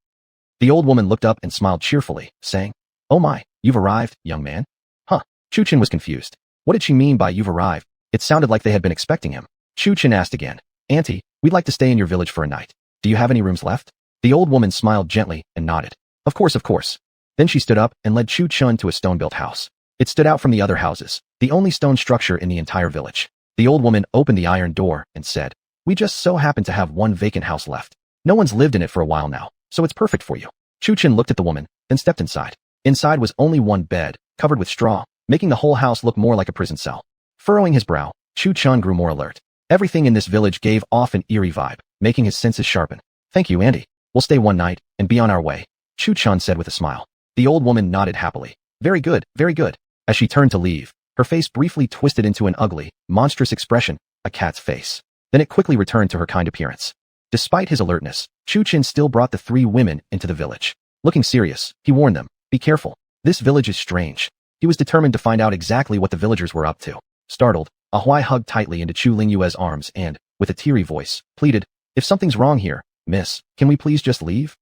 The old woman looked up and smiled cheerfully, saying, "Oh my, you've arrived, young man." Huh. Chu Chen was confused. What did she mean by you've arrived? It sounded like they had been expecting him. Chu Chen asked again, "Auntie, we'd like to stay in your village for a night. Do you have any rooms left?" The old woman smiled gently and nodded. Of course, of course. Then she stood up and led Chu Chen to a stone-built house. It stood out from the other houses, the only stone structure in the entire village. The old woman opened the iron door and said, "We just so happen to have one vacant house left. No one's lived in it for a while now, so it's perfect for you." Chu Chen looked at the woman, then stepped inside. Inside was only one bed, covered with straw, making the whole house look more like a prison cell. Furrowing his brow, Chu Chen grew more alert. Everything in this village gave off an eerie vibe, making his senses sharpen. "Thank you, Andy. We'll stay one night and be on our way," Chu Chen said with a smile. The old woman nodded happily. Very good, very good." As she turned to leave, her face briefly twisted into an ugly, monstrous expression, a cat's face. Then it quickly returned to her kind appearance. Despite his alertness, Chu Chen still brought the three women into the village. Looking serious, he warned them, "Be careful. This village is strange." He was determined to find out exactly what the villagers were up to. Startled, Ahuai hugged tightly into Chu Lingyue's arms and, with a teary voice, pleaded, "If something's wrong here, miss, can we please just leave?"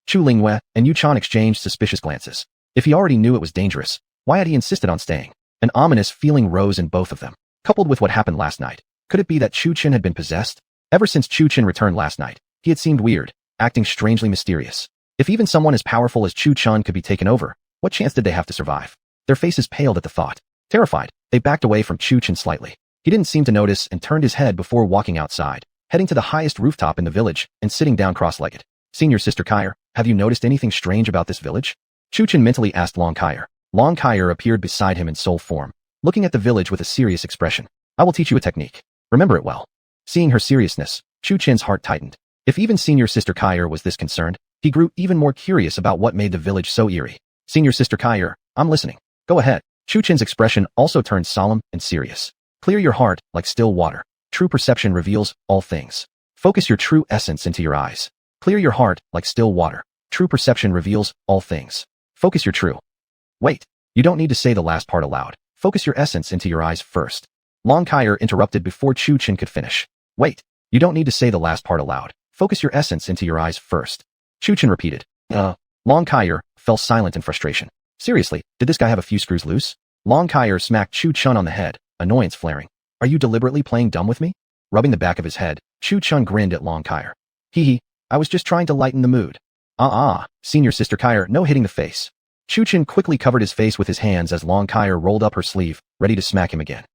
Chu Lingyue and Yuchan exchanged suspicious glances. If he already knew it was dangerous, Why had he insisted on staying? An ominous feeling rose in both of them, coupled with what happened last night. Could it be that Chu Chen had been possessed? Ever since Chu Chen returned last night, he had seemed weird, acting strangely mysterious. If even someone as powerful as Chu Chen could be taken over, what chance did they have to survive? Their faces paled at the thought. Terrified, they backed away from Chu Chen slightly. He didn't seem to notice and turned his head before walking outside, heading to the highest rooftop in the village and sitting down cross-legged. Senior Sister Kyer, have you noticed anything strange about this village? Chu Chen mentally asked Long Kyer. Long Kyer appeared beside him in soul form, looking at the village with a serious expression. I will teach you a technique. Remember it well. Seeing her seriousness, Chu Chen's heart tightened. If even Senior Sister Kyer was this concerned, he grew even more curious about what made the village so eerie. Senior Sister Kyer, I'm listening. Go ahead. Chu Chen's expression also turned solemn and serious. Clear your heart like still water. True perception reveals all things. Focus your true essence into your eyes. Clear your heart like still water. True perception reveals all things. Focus your true. Wait, you don't need to say the last part aloud. Focus your essence into your eyes first. Long Kyer interrupted before Chu Chen could finish. Wait, you don't need to say the last part aloud. Focus your essence into your eyes first. Chu Chen repeated. Long Kyer fell silent in frustration. Seriously, did this guy have a few screws loose? Long Kyer smacked Chu Chen on the head, annoyance flaring. Are you deliberately playing dumb with me? Rubbing the back of his head, Chu Chen grinned at Long Kyer. Hee, I was just trying to lighten the mood. Senior Sister Kyer, no hitting the face. Chu Chen quickly covered his face with his hands as Long Kyer rolled up her sleeve, ready to smack him again.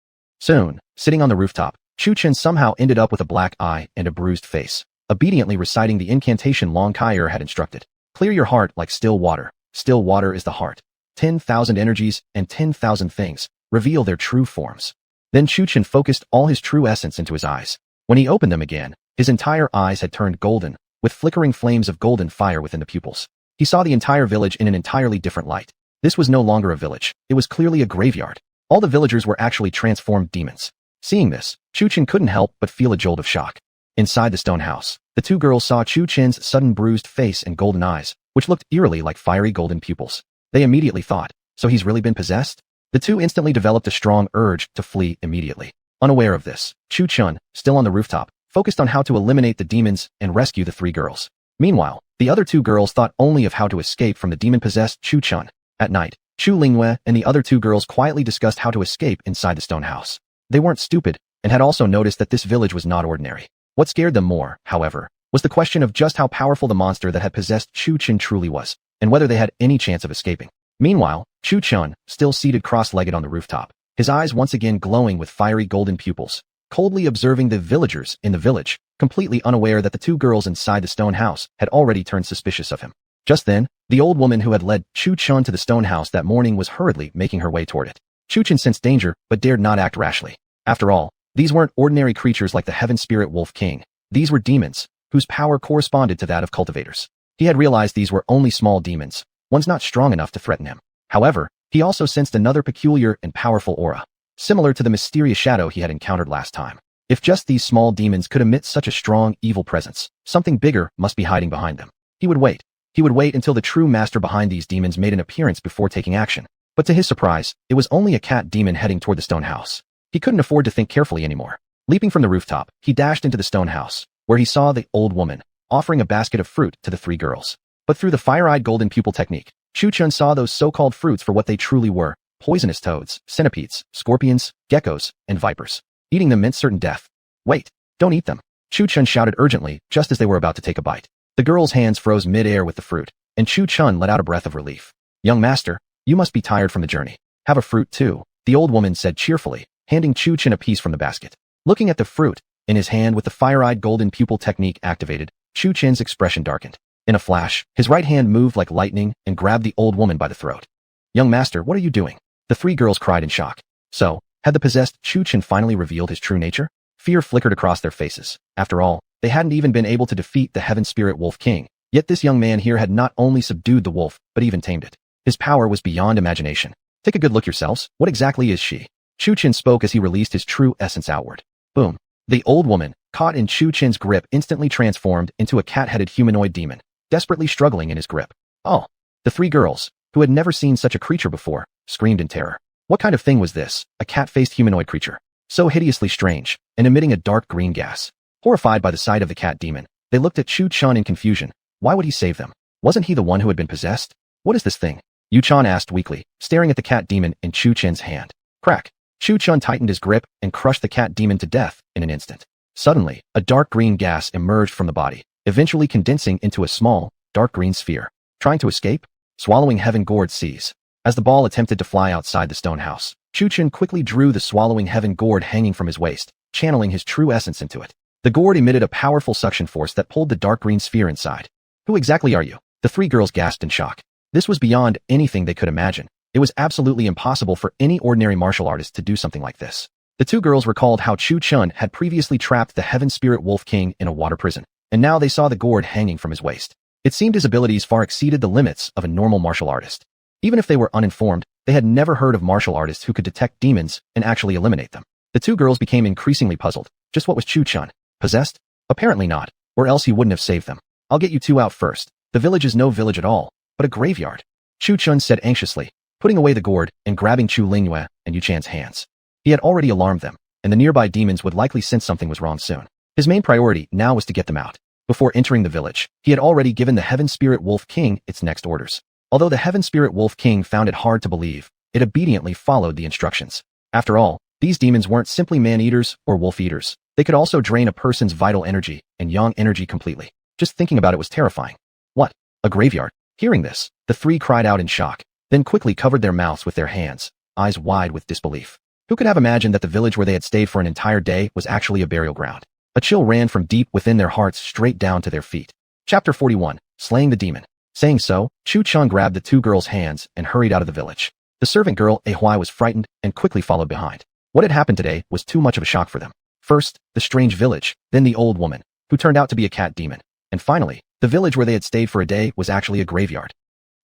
Soon, sitting on the rooftop, Chu Chen somehow ended up with a black eye and a bruised face, obediently reciting the incantation Long Kyer had instructed. Clear your heart like still water. Still water is the heart. 10,000 energies and 10,000 things reveal their true forms. Then Chu Chen focused all his true essence into his eyes. When he opened them again, his entire eyes had turned golden, with flickering flames of golden fire within the pupils. He saw the entire village in an entirely different light. This was no longer a village. It was clearly a graveyard. All the villagers were actually transformed demons. Seeing this, Chu Chen couldn't help but feel a jolt of shock. Inside the stone house, the two girls saw Chu Chen's sudden bruised face and golden eyes, which looked eerily like fiery golden pupils. They immediately thought, so he's really been possessed? The two instantly developed a strong urge to flee immediately. Unaware of this, Chu Chen, still on the rooftop, focused on how to eliminate the demons and rescue the three girls. Meanwhile, the other two girls thought only of how to escape from the demon-possessed Chu Chen. At night, Chu Lingyue and the other two girls quietly discussed how to escape inside the stone house. They weren't stupid, and had also noticed that this village was not ordinary. What scared them more, however, was the question of just how powerful the monster that had possessed Chu Chen truly was, and whether they had any chance of escaping. Meanwhile, Chu Chen, still seated cross-legged on the rooftop, his eyes once again glowing with fiery golden pupils, coldly observing the villagers in the village, completely unaware that the two girls inside the stone house had already turned suspicious of him. Just then, the old woman who had led Chu Chen to the stone house that morning was hurriedly making her way toward it. Chu Chen sensed danger, but dared not act rashly. After all, these weren't ordinary creatures like the Heaven Spirit Wolf King. These were demons, whose power corresponded to that of cultivators. He had realized these were only small demons, ones not strong enough to threaten him. However, he also sensed another peculiar and powerful aura, similar to the mysterious shadow he had encountered last time. If just these small demons could emit such a strong, evil presence, something bigger must be hiding behind them. He would wait. He would wait until the true master behind these demons made an appearance before taking action. But to his surprise, it was only a cat demon heading toward the stone house. He couldn't afford to think carefully anymore. Leaping from the rooftop, he dashed into the stone house, where he saw the old woman, offering a basket of fruit to the three girls. But through the fire-eyed golden pupil technique, Chu Chen saw those so-called fruits for what they truly were: poisonous toads, centipedes, scorpions, geckos, and vipers. Eating them meant certain death. Wait, don't eat them. Chu Chen shouted urgently, just as they were about to take a bite. The girls' hands froze mid-air with the fruit, and Chu Chen let out a breath of relief. Young master, you must be tired from the journey. Have a fruit too, the old woman said cheerfully, handing Chu Chen a piece from the basket. Looking at the fruit in his hand with the fire-eyed golden pupil technique activated, Chu Chen's expression darkened. In a flash, his right hand moved like lightning and grabbed the old woman by the throat. Young master, what are you doing? The three girls cried in shock. So, had the possessed Chu Chen finally revealed his true nature? Fear flickered across their faces. After all, they hadn't even been able to defeat the Heaven Spirit Wolf King, yet this young man here had not only subdued the wolf, but even tamed it. His power was beyond imagination. Take a good look yourselves. What exactly is she? Chu Chen spoke as he released his true essence outward. Boom. The old woman, caught in Chu Chen's grip, instantly transformed into a cat-headed humanoid demon, desperately struggling in his grip. Oh! The three girls, who had never seen such a creature before, screamed in terror. What kind of thing was this? A cat-faced humanoid creature, so hideously strange, and emitting a dark green gas. Horrified by the sight of the cat demon, they looked at Chu Chen in confusion. Why would he save them? Wasn't he the one who had been possessed? What is this thing? Yu-chan asked weakly, staring at the cat demon in Chu-chen's hand. Crack. Chu-chan tightened his grip and crushed the cat demon to death in an instant. Suddenly, a dark green gas emerged from the body, eventually condensing into a small, dark green sphere. Trying to escape? Swallowing Heaven Gourd sees. As the ball attempted to fly outside the stone house, Chu-chen quickly drew the Swallowing Heaven Gourd hanging from his waist, channeling his true essence into it. The gourd emitted a powerful suction force that pulled the dark green sphere inside. Who exactly are you? The three girls gasped in shock. This was beyond anything they could imagine. It was absolutely impossible for any ordinary martial artist to do something like this. The two girls recalled how Chu-chan had previously trapped the Heaven Spirit Wolf King in a water prison, and now they saw the gourd hanging from his waist. It seemed his abilities far exceeded the limits of a normal martial artist. Even if they were uninformed, they had never heard of martial artists who could detect demons and actually eliminate them. The two girls became increasingly puzzled. Just what was Chu-chan? Possessed? Apparently not, or else he wouldn't have saved them. I'll get you two out first. The village is no village at all, but a graveyard. Chu-chan said anxiously, putting away the gourd and grabbing Chu Lingyue and Yu-chan's hands. He had already alarmed them, and the nearby demons would likely sense something was wrong soon. His main priority now was to get them out. Before entering the village, he had already given the Heaven Spirit Wolf King its next orders. Although the Heaven Spirit Wolf King found it hard to believe, it obediently followed the instructions. After all, these demons weren't simply man-eaters or wolf-eaters. They could also drain a person's vital energy and yang energy completely. Just thinking about it was terrifying. What? A graveyard? Hearing this, the three cried out in shock, then quickly covered their mouths with their hands, eyes wide with disbelief. Who could have imagined that the village where they had stayed for an entire day was actually a burial ground? A chill ran from deep within their hearts straight down to their feet. Chapter 41. Slaying the Demon. Saying so, Chu-chan grabbed the two girls' hands and hurried out of the village. The servant girl, Ahui, was frightened and quickly followed behind. What had happened today was too much of a shock for them. First, the strange village, then the old woman, who turned out to be a cat demon, and finally, the village where they had stayed for a day was actually a graveyard.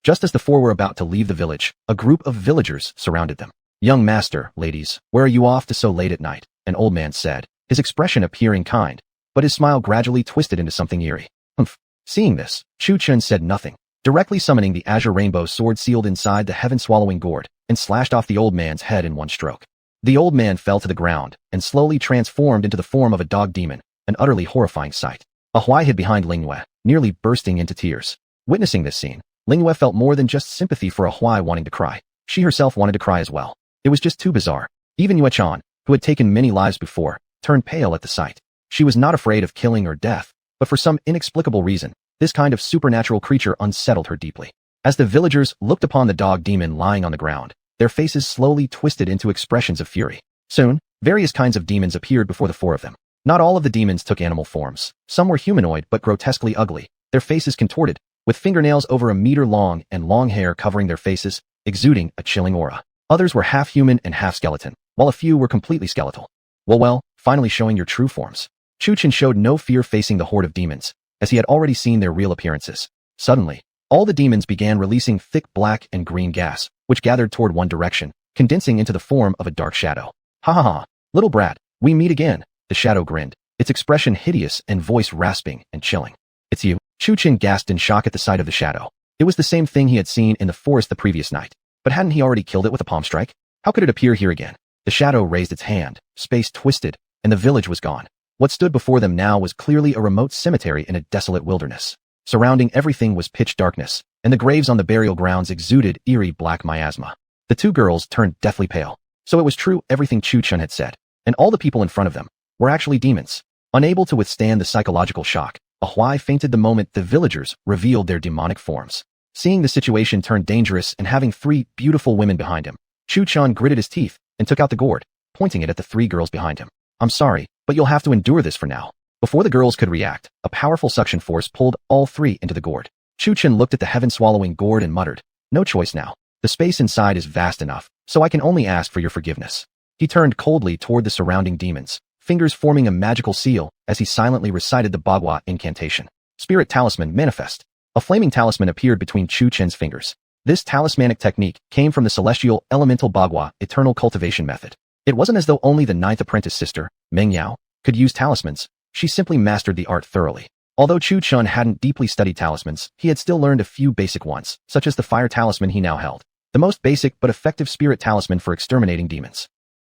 Just as the four were about to leave the village, a group of villagers surrounded them. Young master, ladies, where are you off to so late at night? An old man said, his expression appearing kind, but his smile gradually twisted into something eerie. Humph. Seeing this, Chu-chan said nothing, directly summoning the azure rainbow sword sealed inside the heaven-swallowing gourd, and slashed off the old man's head in one stroke. The old man fell to the ground and slowly transformed into the form of a dog demon, an utterly horrifying sight. Ahui hid behind Lingyue, nearly bursting into tears. Witnessing this scene, Lingyue felt more than just sympathy for Ahui wanting to cry. She herself wanted to cry as well. It was just too bizarre. Even Yue-chan, who had taken many lives before, turned pale at the sight. She was not afraid of killing or death, but for some inexplicable reason, this kind of supernatural creature unsettled her deeply. As the villagers looked upon the dog demon lying on the ground, their faces slowly twisted into expressions of fury. Soon, various kinds of demons appeared before the four of them. Not all of the demons took animal forms. Some were humanoid but grotesquely ugly, their faces contorted, with fingernails over a meter long and long hair covering their faces, exuding a chilling aura. Others were half human and half skeleton, while a few were completely skeletal. Well, finally showing your true forms. Chu-chan showed no fear facing the horde of demons, as he had already seen their real appearances. Suddenly, all the demons began releasing thick black and green gas, which gathered toward one direction, condensing into the form of a dark shadow. Ha ha ha, little brat, we meet again, the shadow grinned, its expression hideous and voice rasping and chilling. It's you. Chu-chan gasped in shock at the sight of the shadow. It was the same thing he had seen in the forest the previous night. But hadn't he already killed it with a palm strike? How could it appear here again? The shadow raised its hand, space twisted, and the village was gone. What stood before them now was clearly a remote cemetery in a desolate wilderness. Surrounding everything was pitch darkness, and the graves on the burial grounds exuded eerie black miasma. The two girls turned deathly pale. So it was true everything Chu-chan had said, and all the people in front of them were actually demons. Unable to withstand the psychological shock, Ahui fainted the moment the villagers revealed their demonic forms. Seeing the situation turn dangerous and having three beautiful women behind him, Chu-chan gritted his teeth and took out the gourd, pointing it at the three girls behind him. I'm sorry, but you'll have to endure this for now. Before the girls could react, a powerful suction force pulled all three into the gourd. Chu-chan looked at the heaven-swallowing gourd and muttered, no choice now. The space inside is vast enough, so I can only ask for your forgiveness. He turned coldly toward the surrounding demons, fingers forming a magical seal as he silently recited the Bagua incantation. Spirit Talisman Manifest. A flaming talisman appeared between Chu-chan's fingers. This talismanic technique came from the celestial elemental Bagua eternal cultivation method. It wasn't as though only the ninth apprentice sister, Meng Yao, could use talismans. She simply mastered the art thoroughly. Although Chu-chan hadn't deeply studied talismans, he had still learned a few basic ones, such as the fire talisman he now held, the most basic but effective spirit talisman for exterminating demons.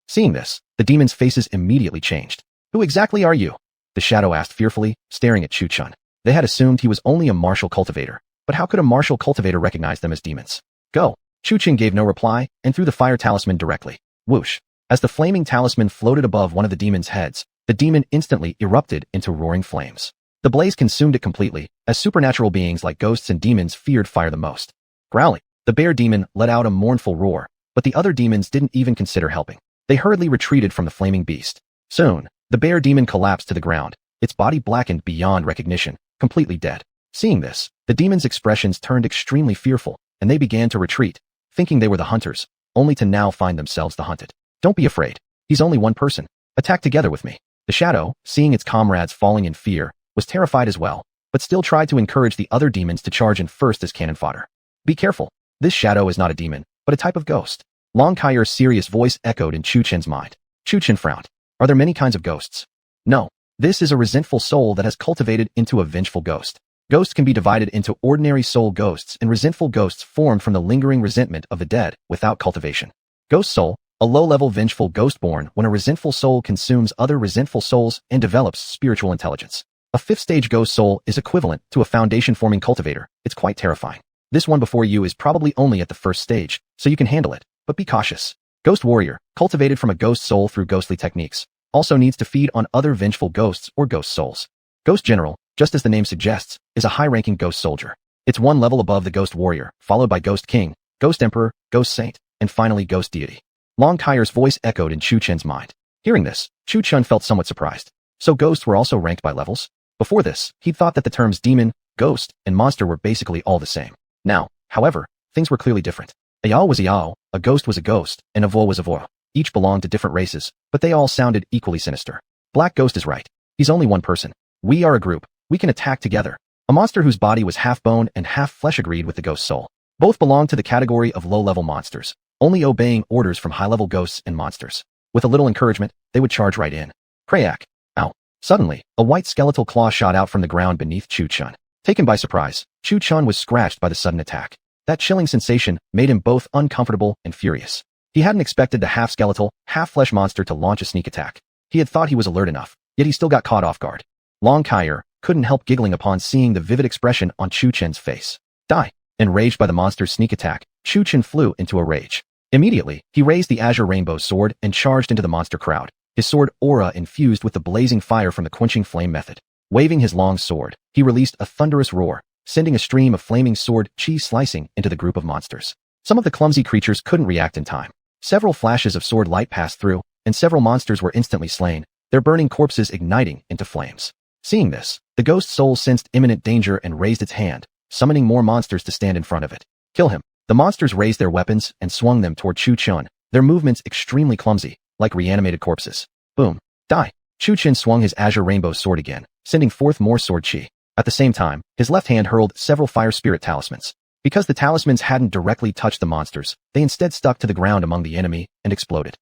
Seeing this, the demons' faces immediately changed. Who exactly are you? The shadow asked fearfully, staring at Chu-chan. They had assumed he was only a martial cultivator, but how could a martial cultivator recognize them as demons? Go. Chu Chen gave no reply and threw the fire talisman directly. Whoosh. As the flaming talisman floated above one of the demon's heads, the demon instantly erupted into roaring flames. The blaze consumed it completely, as supernatural beings like ghosts and demons feared fire the most. Growling, the bear demon let out a mournful roar, but the other demons didn't even consider helping. They hurriedly retreated from the flaming beast. Soon, the bear demon collapsed to the ground, its body blackened beyond recognition, completely dead. Seeing this, the demon's expressions turned extremely fearful, and they began to retreat, thinking they were the hunters, only to now find themselves the hunted. Don't be afraid. He's only one person. Attack together with me. The shadow, seeing its comrades falling in fear, was terrified as well, but still tried to encourage the other demons to charge in first as cannon fodder. Be careful. This shadow is not a demon, but a type of ghost. Long Kai's serious voice echoed in Chu Chen's mind. Chu Chen frowned. Are there many kinds of ghosts? No. This is a resentful soul that has cultivated into a vengeful ghost. Ghosts can be divided into ordinary soul ghosts and resentful ghosts formed from the lingering resentment of the dead without cultivation. Ghost soul, a low-level vengeful ghost born when a resentful soul consumes other resentful souls and develops spiritual intelligence. A fifth-stage ghost soul is equivalent to a foundation-forming cultivator. It's quite terrifying. This one before you is probably only at the first stage, so you can handle it, but be cautious. Ghost warrior, cultivated from a ghost soul through ghostly techniques, also needs to feed on other vengeful ghosts or ghost souls. Ghost general, just as the name suggests, is a high-ranking ghost soldier. It's one level above the ghost warrior, followed by ghost king, ghost emperor, ghost saint, and finally ghost deity. Long Kai's voice echoed in Chu Chen's mind. Hearing this, Chu Chen felt somewhat surprised. So ghosts were also ranked by levels? Before this, he'd thought that the terms demon, ghost, and monster were basically all the same. Now, however, things were clearly different. A Yao was a Yao, a ghost was a ghost, and a Vo was a Vo. Each belonged to different races, but they all sounded equally sinister. Black Ghost is right. He's only one person. We are a group. We can attack together. A monster whose body was half bone and half flesh agreed with the ghost soul. Both belonged to the category of low-level monsters, only obeying orders from high-level ghosts and monsters. With a little encouragement, they would charge right in. Krayak. Ow. Suddenly, a white skeletal claw shot out from the ground beneath Chu Chen. Taken by surprise, Chu Chen was scratched by the sudden attack. That chilling sensation made him both uncomfortable and furious. He hadn't expected the half-skeletal, half-flesh monster to launch a sneak attack. He had thought he was alert enough, yet he still got caught off guard. Long Kai couldn't help giggling upon seeing the vivid expression on Chu Chen's face. Die. Enraged by the monster's sneak attack, Chu Chen flew into a rage. Immediately, he raised the azure rainbow sword and charged into the monster crowd, his sword aura infused with the blazing fire from the quenching flame method. Waving his long sword, he released a thunderous roar, sending a stream of flaming sword chi slicing into the group of monsters. Some of the clumsy creatures couldn't react in time. Several flashes of sword light passed through, and several monsters were instantly slain, their burning corpses igniting into flames. Seeing this, the ghost soul sensed imminent danger and raised its hand, summoning more monsters to stand in front of it. Kill him. The monsters raised their weapons and swung them toward Chu Chen, their movements extremely clumsy, like reanimated corpses. Boom. Die. Chu Chen swung his azure rainbow sword again, sending forth more sword chi. At the same time, his left hand hurled several fire spirit talismans. Because the talismans hadn't directly touched the monsters, they instead stuck to the ground among the enemy and exploded.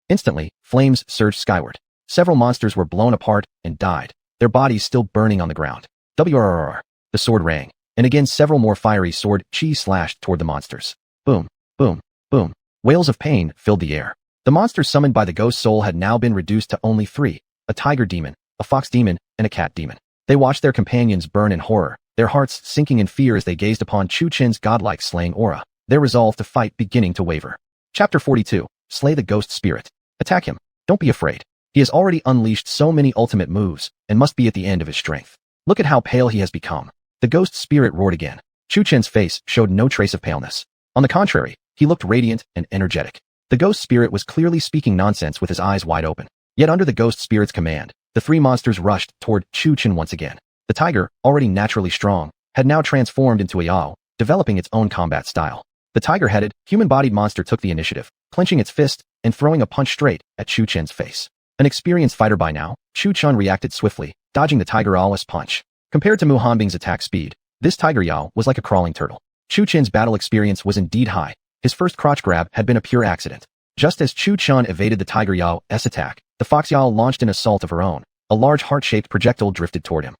Instantly, flames surged skyward. Several monsters were blown apart and died, their bodies still burning on the ground. WRRR. The sword rang, and again several more fiery sword chi slashed toward the monsters. Boom, boom, boom. Wails of pain filled the air. The monsters summoned by the ghost soul had now been reduced to only 3, a tiger demon, a fox demon, and a cat demon. They watched their companions burn in horror, their hearts sinking in fear as they gazed upon Chu Chen's godlike slaying aura, their resolve to fight beginning to waver. Chapter 42. Slay the Ghost Spirit. Attack him. Don't be afraid. He has already unleashed so many ultimate moves, and must be at the end of his strength. Look at how pale he has become. The ghost spirit roared again. Chu Chen's face showed no trace of paleness. On the contrary, he looked radiant and energetic. The ghost spirit was clearly speaking nonsense with his eyes wide open. Yet under the ghost spirit's command, the 3 monsters rushed toward Chu Chen once again. The tiger, already naturally strong, had now transformed into a Yao, developing its own combat style. The tiger-headed, human-bodied monster took the initiative, clenching its fist and throwing a punch straight at Chu Chen's face. An experienced fighter by now, Chu Chen reacted swiftly, dodging the tiger Yao's punch. Compared to Mu Hanbing's attack speed, this tiger Yao was like a crawling turtle. Chu Chen's battle experience was indeed high. His first crotch grab had been a pure accident. Just as Chu Chen evaded the tiger Yao's attack, the fox Yao launched an assault of her own. A large heart-shaped projectile drifted toward him.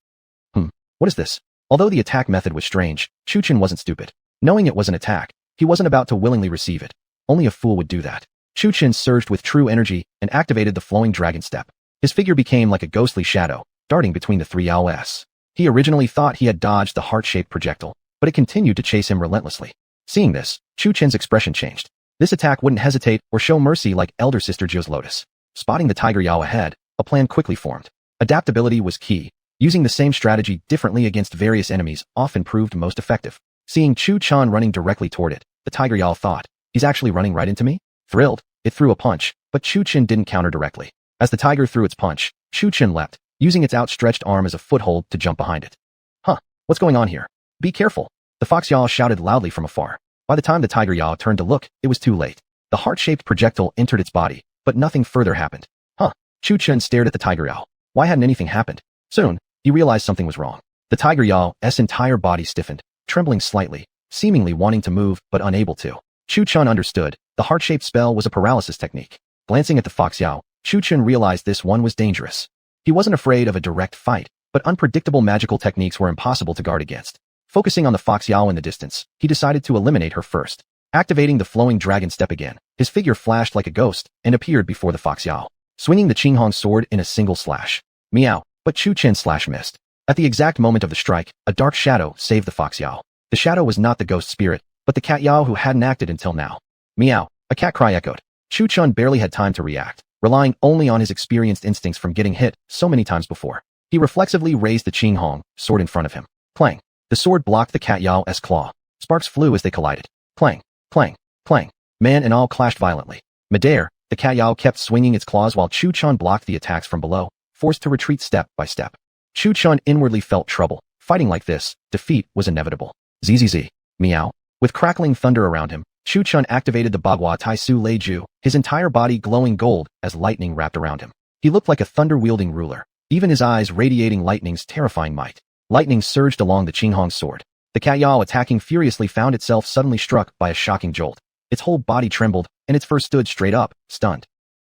What is this? Although the attack method was strange, Chu Chen wasn't stupid. Knowing it was an attack, he wasn't about to willingly receive it. Only a fool would do that. Chu Chen surged with true energy and activated the flowing dragon step. His figure became like a ghostly shadow, darting between the 3 Yao's. He originally thought he had dodged the heart-shaped projectile, but it continued to chase him relentlessly. Seeing this, Chu Chen's expression changed. This attack wouldn't hesitate or show mercy like elder sister Zhu's lotus. Spotting the tiger Yao ahead, a plan quickly formed. Adaptability was key. Using the same strategy differently against various enemies often proved most effective. Seeing Chu Chen running directly toward it, the tiger Yao thought, he's actually running right into me? Thrilled, it threw a punch, but Chu Chen didn't counter directly. As the tiger threw its punch, Chu Chen leapt, using its outstretched arm as a foothold to jump behind it. Huh, what's going on here? Be careful, the fox Yao shouted loudly from afar. By the time the tiger Yao turned to look, it was too late. The heart-shaped projectile entered its body, but nothing further happened. Huh, Chu Chen stared at the tiger Yao. Why hadn't anything happened? Soon, he realized something was wrong. The tiger Yao's entire body stiffened, trembling slightly, seemingly wanting to move but unable to. Chu Chen understood, the heart-shaped spell was a paralysis technique. Glancing at the fox Yao, Chu Chen realized this one was dangerous. He wasn't afraid of a direct fight, but unpredictable magical techniques were impossible to guard against. Focusing on the fox Yao in the distance, he decided to eliminate her first. Activating the flowing dragon step again, his figure flashed like a ghost and appeared before the fox Yao, swinging the Qinghong sword in a single slash. Meow, but Chu Chen's slash missed. At the exact moment of the strike, a dark shadow saved the fox Yao. The shadow was not the ghost spirit, but the cat Yao who hadn't acted until now. Meow, a cat cry echoed. Chu Chen barely had time to react, relying only on his experienced instincts from getting hit so many times before. He reflexively raised the Qinghong sword in front of him. Clang. The sword blocked the cat Yao's claw. Sparks flew as they collided. Clang, clang, clang. Man and all clashed violently. Midair, the cat Yao kept swinging its claws while Chu Chen blocked the attacks from below, forced to retreat step by step. Chu Chen inwardly felt trouble. Fighting like this, defeat was inevitable. Zzz. Meow. With crackling thunder around him, Chu Chen activated the Bagua Taisu Leiju, his entire body glowing gold as lightning wrapped around him. He looked like a thunder-wielding ruler, even his eyes radiating lightning's terrifying might. Lightning surged along the Qinghong sword. The cat Yao attacking furiously found itself suddenly struck by a shocking jolt. Its whole body trembled, and its fur stood straight up, stunned.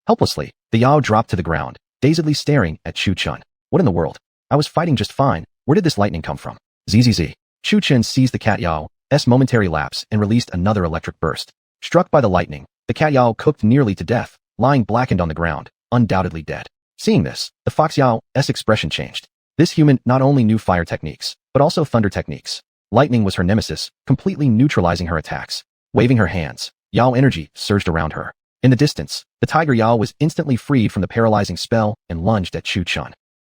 Helplessly, the Yao dropped to the ground, dazedly staring at Chu Chen. What in the world? I was fighting just fine. Where did this lightning come from? Zzz. Chu Chen seized the cat Yao's momentary lapse and released another electric burst. Struck by the lightning, the cat Yao cooked nearly to death, lying blackened on the ground, undoubtedly dead. Seeing this, the fox Yao's expression changed. This human not only knew fire techniques, but also thunder techniques. Lightning was her nemesis, completely neutralizing her attacks. Waving her hands, Yao energy surged around her. In the distance, the tiger Yao was instantly freed from the paralyzing spell and lunged at Chu Chen.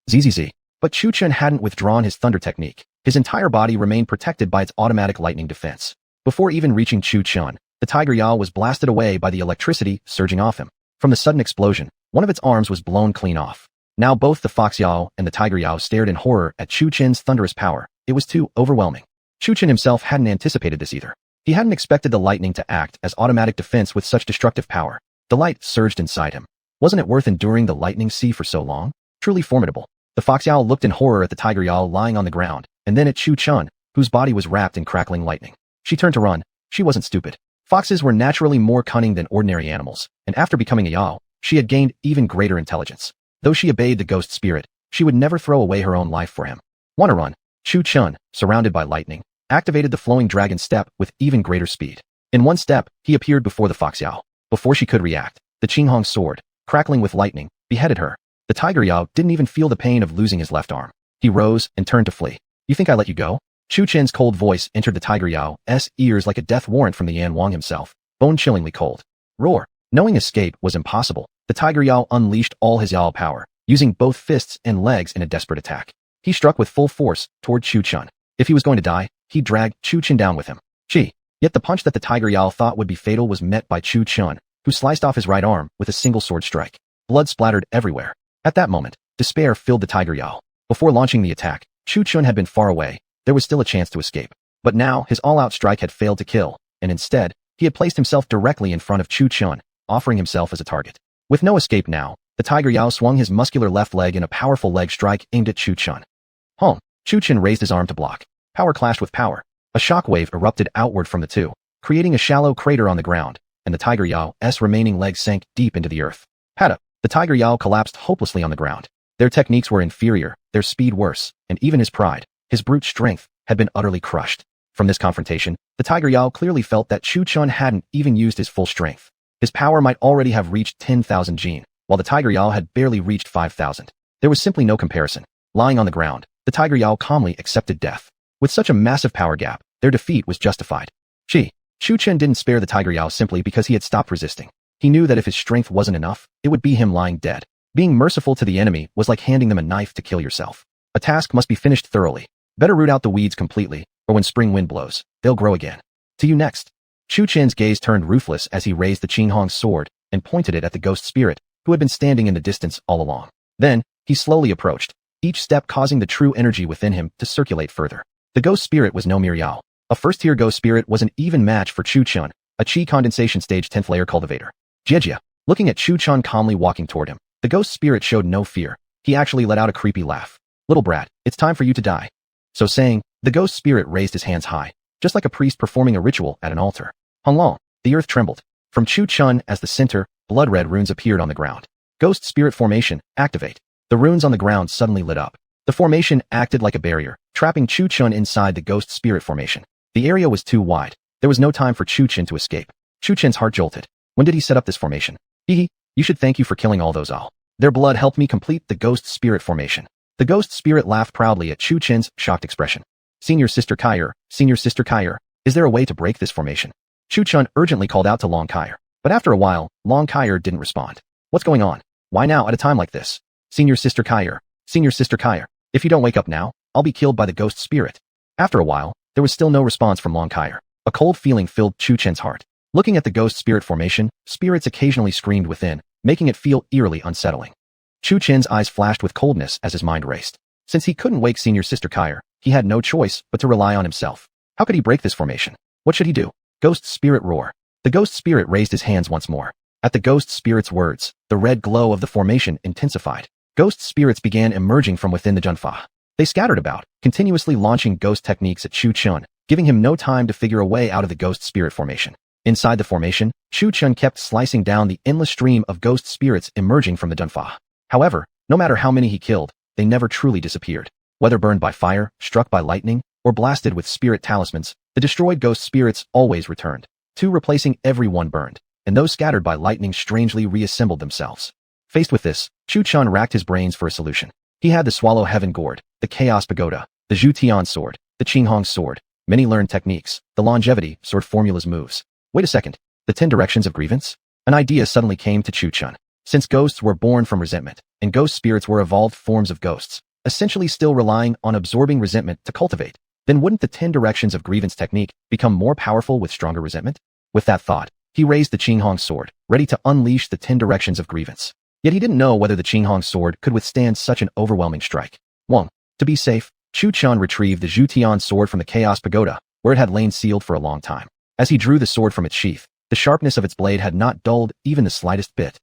Zzz. But Chu Chen hadn't withdrawn his thunder technique. His entire body remained protected by its automatic lightning defense. Before even reaching Chu Chen, the tiger Yao was blasted away by the electricity surging off him. From the sudden explosion, one of its arms was blown clean off. Now both the fox Yao and the tiger Yao stared in horror at Chu Chen's thunderous power. It was too overwhelming. Chu Chen himself hadn't anticipated this either. He hadn't expected the lightning to act as automatic defense with such destructive power. Delight surged inside him. Wasn't it worth enduring the lightning sea for so long? Truly formidable. The fox Yao looked in horror at the tiger Yao lying on the ground, and then at Chu Chen, whose body was wrapped in crackling lightning. She turned to run. She wasn't stupid. Foxes were naturally more cunning than ordinary animals, and after becoming a Yao, she had gained even greater intelligence. Though she obeyed the ghost spirit, she would never throw away her own life for him. Wanna run? Chu Chen, surrounded by lightning, activated the flowing dragon step with even greater speed. In one step, he appeared before the fox Yao. Before she could react, the Qinghong sword, crackling with lightning, beheaded her. The tiger Yao didn't even feel the pain of losing his left arm. He rose and turned to flee. You think I let you go? Chu Chen's cold voice entered the tiger Yao's ears like a death warrant from the Yan Wang himself, bone-chillingly cold. Roar. Knowing escape was impossible, the tiger Yao unleashed all his Yao power, using both fists and legs in a desperate attack. He struck with full force toward Chu Chen. If he was going to die, he dragged Chu Chen down with him. Gee. Yet the punch that the tiger Yao thought would be fatal was met by Chu Chen, who sliced off his right arm with a single sword strike. Blood splattered everywhere. At that moment, despair filled the tiger Yao. Before launching the attack, Chu Chen had been far away. There was still a chance to escape. But now, his all-out strike had failed to kill, and instead, he had placed himself directly in front of Chu Chen, offering himself as a target. With no escape now, the tiger Yao swung his muscular left leg in a powerful leg strike aimed at Chu Chen. Home. Chu Chen raised his arm to block. Power clashed with power. A shockwave erupted outward from the two, creating a shallow crater on the ground, and the tiger Yao's remaining leg sank deep into the earth. Pata. The tiger Yao collapsed hopelessly on the ground. Their techniques were inferior, their speed worse, and even his pride, his brute strength, had been utterly crushed. From this confrontation, the tiger Yao clearly felt that Chu Chen hadn't even used his full strength. His power might already have reached 10,000 jin, while the tiger Yao had barely reached 5,000. There was simply no comparison. Lying on the ground, the tiger Yao calmly accepted death. With such a massive power gap, their defeat was justified. Gee. Chu Chen didn't spare the Tiger Yao simply because he had stopped resisting. He knew that if his strength wasn't enough, it would be him lying dead. Being merciful to the enemy was like handing them a knife to kill yourself. A task must be finished thoroughly. Better root out the weeds completely, or when spring wind blows, they'll grow again. To you next. Chu Chen's gaze turned ruthless as he raised the Qinghong's sword and pointed it at the ghost spirit, who had been standing in the distance all along. Then, he slowly approached, each step causing the true energy within him to circulate further. The ghost spirit was no mere Yao. A first-tier ghost spirit was an even match for Chu Chen, a Qi condensation stage 10th layer cultivator. Jie, looking at Chu Chen calmly walking toward him, the ghost spirit showed no fear. He actually let out a creepy laugh. Little brat, it's time for you to die. So saying, the ghost spirit raised his hands high, just like a priest performing a ritual at an altar. Honglong, the earth trembled. From Chu Chen as the center, blood-red runes appeared on the ground. Ghost spirit formation, activate. The runes on the ground suddenly lit up. The formation acted like a barrier, trapping Chu Chen inside the ghost spirit formation. The area was too wide. There was no time for Chu Chen to escape. Chu Chen's heart jolted. When did he set up this formation? Hehe, you should thank you for killing all those all. Their blood helped me complete the ghost spirit formation. The ghost spirit laughed proudly at Chu Chen's shocked expression. Senior Sister Kaier, is there a way to break this formation? Chu Chen urgently called out to Long Kaier. But after a while, Long Kaier didn't respond. What's going on? Why now at a time like this? Senior Sister Kaier, if you don't wake up now, I'll be killed by the ghost spirit. After a while, there was still no response from Long Kaier. A cold feeling filled Chu Chen's heart. Looking at the ghost spirit formation, spirits occasionally screamed within, making it feel eerily unsettling. Chu Chen's eyes flashed with coldness as his mind raced. Since he couldn't wake Senior Sister Kaier, he had no choice but to rely on himself. How could he break this formation? What should he do? Ghost spirit roar. The ghost spirit raised his hands once more. At the ghost spirit's words, the red glow of the formation intensified. Ghost spirits began emerging from within the Junfa. They scattered about, continuously launching ghost techniques at Chu Chen, giving him no time to figure a way out of the ghost spirit formation. Inside the formation, Chu Chen kept slicing down the endless stream of ghost spirits emerging from the Junfa. However, no matter how many he killed, they never truly disappeared. Whether burned by fire, struck by lightning, or blasted with spirit talismans, the destroyed ghost spirits always returned, replacing everyone burned, and those scattered by lightning strangely reassembled themselves. Faced with this, Chu Chen racked his brains for a solution. He had the Swallow Heaven Gourd, the Chaos Pagoda, the Zhu Tian Sword, the Qinghong Sword, many learned techniques, the Longevity Sword Formula's moves. Wait a second, the 10 Directions of Grievance? An idea suddenly came to Chu Chen. Since ghosts were born from resentment, and ghost spirits were evolved forms of ghosts, essentially still relying on absorbing resentment to cultivate, then wouldn't the 10 Directions of Grievance technique become more powerful with stronger resentment? With that thought, he raised the Qinghong Sword, ready to unleash the 10 Directions of Grievance. Yet he didn't know whether the Qinghong Sword could withstand such an overwhelming strike. To be safe, Chu Chen retrieved the Zhu Tian Sword from the Chaos Pagoda, where it had lain sealed for a long time. As he drew the sword from its sheath, the sharpness of its blade had not dulled even the slightest bit.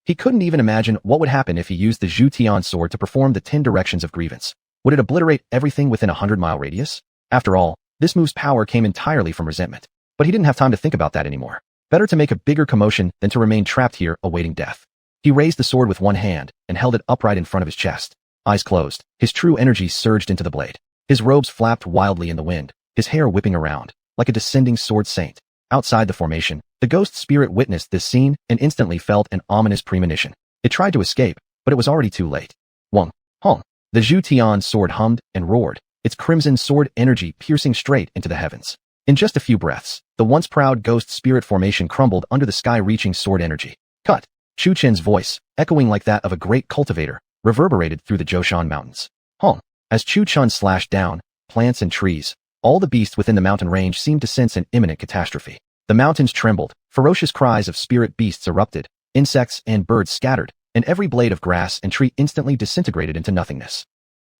He couldn't even imagine what would happen if he used the Zhu Tian Sword to perform the 10 Directions of Grievance. Would it obliterate everything within a 100-mile radius? After all, this move's power came entirely from resentment. But he didn't have time to think about that anymore. Better to make a bigger commotion than to remain trapped here awaiting death. He raised the sword with one hand and held it upright in front of his chest. Eyes closed, his true energy surged into the blade. His robes flapped wildly in the wind, his hair whipping around, like a descending sword saint. Outside the formation, the ghost spirit witnessed this scene and instantly felt an ominous premonition. It tried to escape, but it was already too late. Hong. The Zhu Tian sword hummed and roared, its crimson sword energy piercing straight into the heavens. In just a few breaths, the once proud ghost spirit formation crumbled under the sky-reaching sword energy. Cut! Chu Chen's voice, echoing like that of a great cultivator, reverberated through the Zhoushan Mountains. As Chu Chen slashed down, plants and trees, all the beasts within the mountain range seemed to sense an imminent catastrophe. The mountains trembled, ferocious cries of spirit beasts erupted, insects and birds scattered, and every blade of grass and tree instantly disintegrated into nothingness.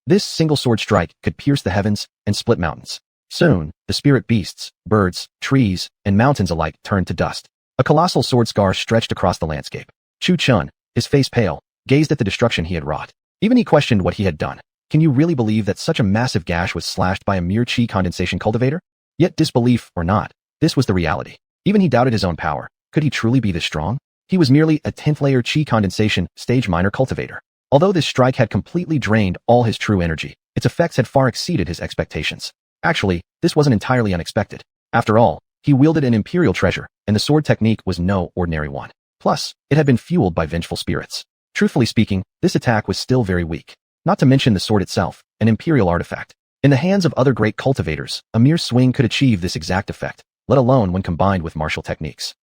This single sword strike could pierce the heavens and split mountains. Soon, the spirit beasts, birds, trees, and mountains alike turned to dust. A colossal sword scar stretched across the landscape. Chu Chen, his face pale, gazed at the destruction he had wrought. Even he questioned what he had done. Can you really believe that such a massive gash was slashed by a mere Qi condensation cultivator? Yet disbelief or not, this was the reality. Even he doubted his own power. Could he truly be this strong? He was merely a 10th layer Qi condensation stage minor cultivator. Although this strike had completely drained all his true energy, its effects had far exceeded his expectations. Actually, this wasn't entirely unexpected. After all, he wielded an imperial treasure, and the sword technique was no ordinary one. Plus, it had been fueled by vengeful spirits. Truthfully speaking, this attack was still very weak. Not to mention the sword itself, an imperial artifact. In the hands of other great cultivators, a mere swing could achieve this exact effect. let alone when combined with martial techniques.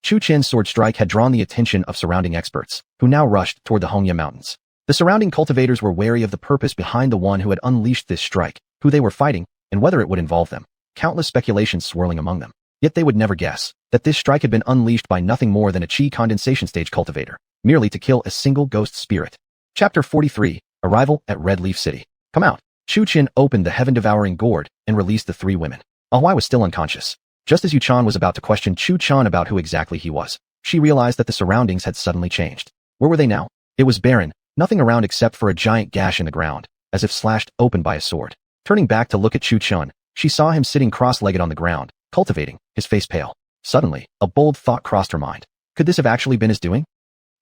Chu Qin's sword strike had drawn the attention of surrounding experts, who now rushed toward the Hongya Mountains. The surrounding cultivators were wary of the purpose behind the one who had unleashed this strike, who they were fighting, and whether it would involve them. Countless speculations swirling among them. Yet they would never guess that this strike had been unleashed by nothing more than a Qi condensation stage cultivator, merely to kill a single ghost spirit. Chapter 43, Arrival at Red Leaf City. Come out. Chu Qin opened the heaven-devouring gourd and released the three women. Ahuai was still unconscious. Just as Yu Chan was about to question Chu Chan about who exactly he was, she realized that the surroundings had suddenly changed. Where were they now? It was barren, nothing around except for a giant gash in the ground, as if slashed open by a sword. Turning back to look at Chu Chun, she saw him sitting cross-legged on the ground, cultivating, his face pale. Suddenly, a bold thought crossed her mind. Could this have actually been his doing?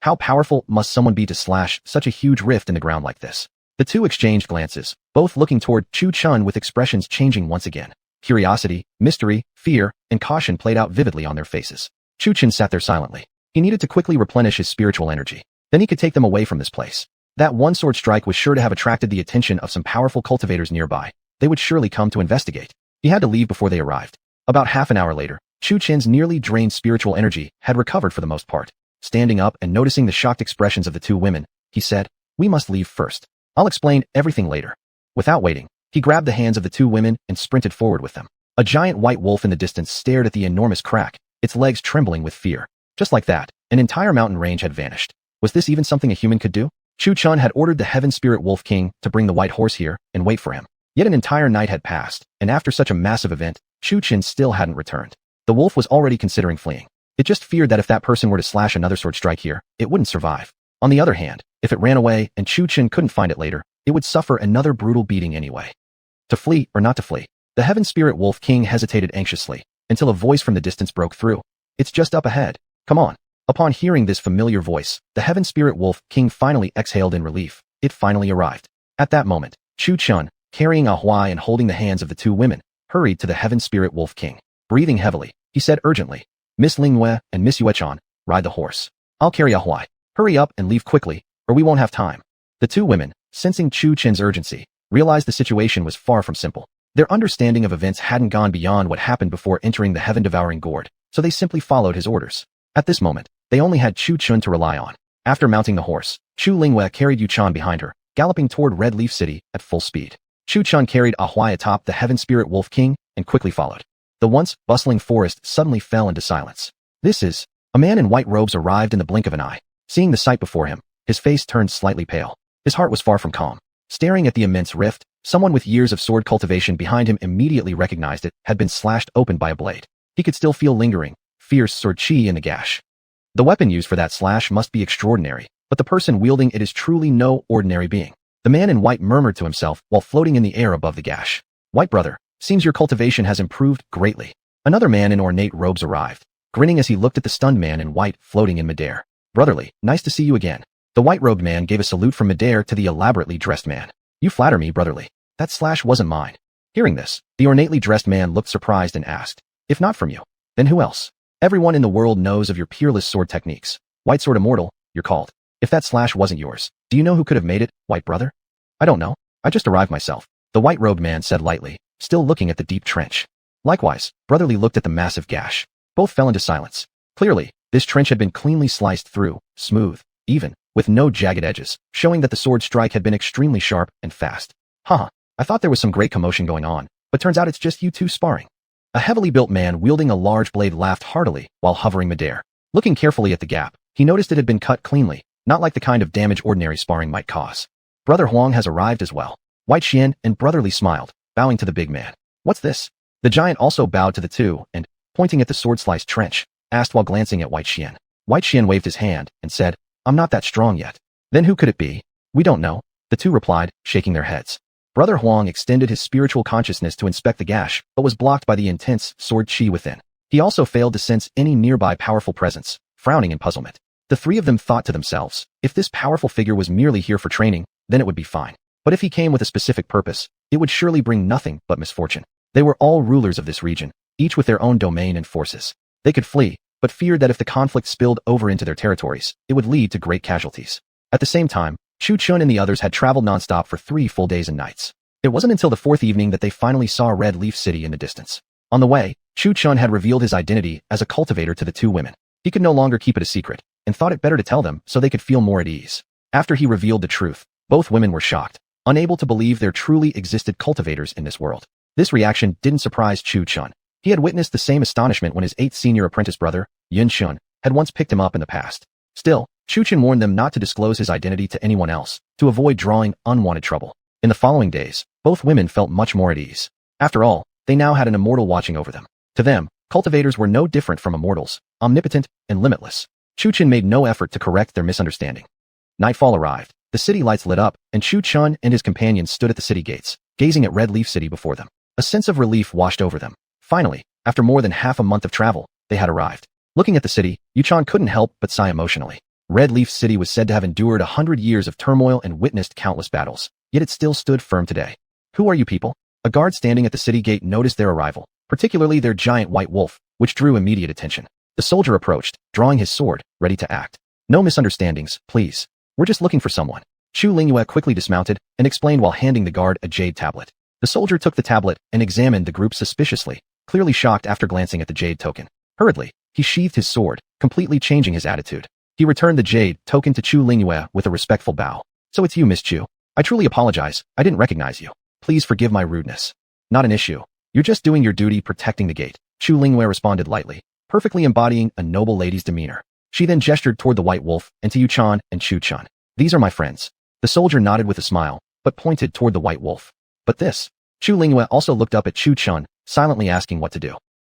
How powerful must someone be to slash such a huge rift in the ground like this? The two exchanged glances, both looking toward Chu Chun with expressions changing once again. Curiosity, mystery, fear, and caution played out vividly on their faces. Chu Chun sat there silently. He needed to quickly replenish his spiritual energy. Then he could take them away from this place. That one sword strike was sure to have attracted the attention of some powerful cultivators nearby. They would surely come to investigate. He had to leave before they arrived. About half an hour later, Chu Chen's nearly drained spiritual energy had recovered for the most part. Standing up and noticing the shocked expressions of the two women, he said, "We must leave first. I'll explain everything later." Without waiting, he grabbed the hands of the two women and sprinted forward with them. A giant white wolf in the distance stared at the enormous crack, its legs trembling with fear. Just like that, an entire mountain range had vanished. Was this even something a human could do? Chu Chun had ordered the Heaven Spirit Wolf King to bring the white horse here and wait for him. Yet an entire night had passed, and after such a massive event, Chu Chun still hadn't returned. The wolf was already considering fleeing. It just feared that if that person were to slash another sword strike here, it wouldn't survive. On the other hand, if it ran away and Chu Chun couldn't find it later, it would suffer another brutal beating anyway. To flee or not to flee? The Heaven Spirit Wolf King hesitated anxiously, until a voice from the distance broke through. "It's just up ahead. Come on." Upon hearing this familiar voice, the Heaven Spirit Wolf King finally exhaled in relief. It finally arrived. At that moment, Chu Chun, carrying Ahuai and holding the hands of the two women, hurried to the Heaven Spirit Wolf King. Breathing heavily, he said urgently, "Miss Lingyue and Miss Yuechan, ride the horse. I'll carry Ahuai. Hurry up and leave quickly, or we won't have time." The two women, sensing Chu Chen's urgency, realized the situation was far from simple. Their understanding of events hadn't gone beyond what happened before entering the heaven-devouring gourd, so they simply followed his orders. At this moment, they only had Chu Chun to rely on. After mounting the horse, Chu Lingyue carried Yu Chan behind her, galloping toward Red Leaf City at full speed. Chu Chun carried Ahuai atop the Heaven Spirit Wolf King and quickly followed. The once bustling forest suddenly fell into silence. A man in white robes arrived in the blink of an eye. Seeing the sight before him, his face turned slightly pale. His heart was far from calm. Staring at the immense rift, someone with years of sword cultivation behind him immediately recognized it had been slashed open by a blade. He could still feel lingering, fierce sword chi in the gash. The weapon used for that slash must be extraordinary, but the person wielding it is truly no ordinary being. The man in white murmured to himself while floating in the air above the gash. "White brother, seems your cultivation has improved greatly." Another man in ornate robes arrived, grinning as he looked at the stunned man in white floating in midair. "Brotherly, nice to see you again." The white-robed man gave a salute from midair to the elaborately dressed man. "You flatter me, brotherly. That slash wasn't mine." Hearing this, the ornately dressed man looked surprised and asked, "If not from you, then who else? Everyone in the world knows of your peerless sword techniques. White Sword Immortal, you're called. If that slash wasn't yours, do you know who could have made it, white brother?" "I don't know. I just arrived myself," the white-robed man said lightly, still looking at the deep trench. Likewise, brotherly looked at the massive gash. Both fell into silence. Clearly, this trench had been cleanly sliced through, smooth, even, with no jagged edges, showing that the sword strike had been extremely sharp and fast. "Haha, I thought there was some great commotion going on, but turns out it's just you two sparring." A heavily built man wielding a large blade laughed heartily while hovering midair. Looking carefully at the gap, he noticed it had been cut cleanly, not like the kind of damage ordinary sparring might cause. "Brother Huang has arrived as well." White Xian and brotherly smiled, bowing to the big man. "What's this?" The giant also bowed to the two and, pointing at the sword-sliced trench, asked while glancing at White Xian. White Xian waved his hand and said, "I'm not that strong yet." "Then who could it be?" "We don't know," the two replied, shaking their heads. Brother Huang extended his spiritual consciousness to inspect the gash, but was blocked by the intense sword chi within. He also failed to sense any nearby powerful presence, frowning in puzzlement. The three of them thought to themselves, if this powerful figure was merely here for training, then it would be fine. But if he came with a specific purpose, it would surely bring nothing but misfortune. They were all rulers of this region, each with their own domain and forces. They could flee, but feared that if the conflict spilled over into their territories, it would lead to great casualties. At the same time, Chu Chun and the others had traveled nonstop for 3 full days and nights. It wasn't until the 4th evening that they finally saw Red Leaf City in the distance. On the way, Chu Chun had revealed his identity as a cultivator to the two women. He could no longer keep it a secret, and thought it better to tell them so they could feel more at ease. After he revealed the truth, both women were shocked, unable to believe there truly existed cultivators in this world. This reaction didn't surprise Chu Chun. He had witnessed the same astonishment when his 8th senior apprentice brother, Yun Chun, had once picked him up in the past. Still, Chu Chun warned them not to disclose his identity to anyone else, to avoid drawing unwanted trouble. In the following days, both women felt much more at ease. After all, they now had an immortal watching over them. To them, cultivators were no different from immortals, omnipotent and limitless. Chu Chun made no effort to correct their misunderstanding. Nightfall arrived, the city lights lit up, and Chu Chun and his companions stood at the city gates, gazing at Red Leaf City before them. A sense of relief washed over them. Finally, after more than half a month of travel, they had arrived. Looking at the city, Yuchan couldn't help but sigh emotionally. Red Leaf City was said to have endured 100 years of turmoil and witnessed countless battles, yet it still stood firm today. Who are you people? A guard standing at the city gate noticed their arrival, particularly their giant white wolf, which drew immediate attention. The soldier approached, drawing his sword, ready to act. No misunderstandings, please. We're just looking for someone. Chu Lingyue quickly dismounted and explained while handing the guard a jade tablet. The soldier took the tablet and examined the group suspiciously, clearly shocked after glancing at the jade token. Hurriedly, he sheathed his sword, completely changing his attitude. He returned the jade token to Chu Lingyue with a respectful bow. So it's you, Miss Chu. I truly apologize, I didn't recognize you. Please forgive my rudeness. Not an issue. You're just doing your duty protecting the gate. Chu Lingyue responded lightly, perfectly embodying a noble lady's demeanor. She then gestured toward the white wolf and to Yuchan and Chu Chun. These are my friends. The soldier nodded with a smile, but pointed toward the white wolf. But this? Chu Lingyue also looked up at Chu Chun, silently asking what to do.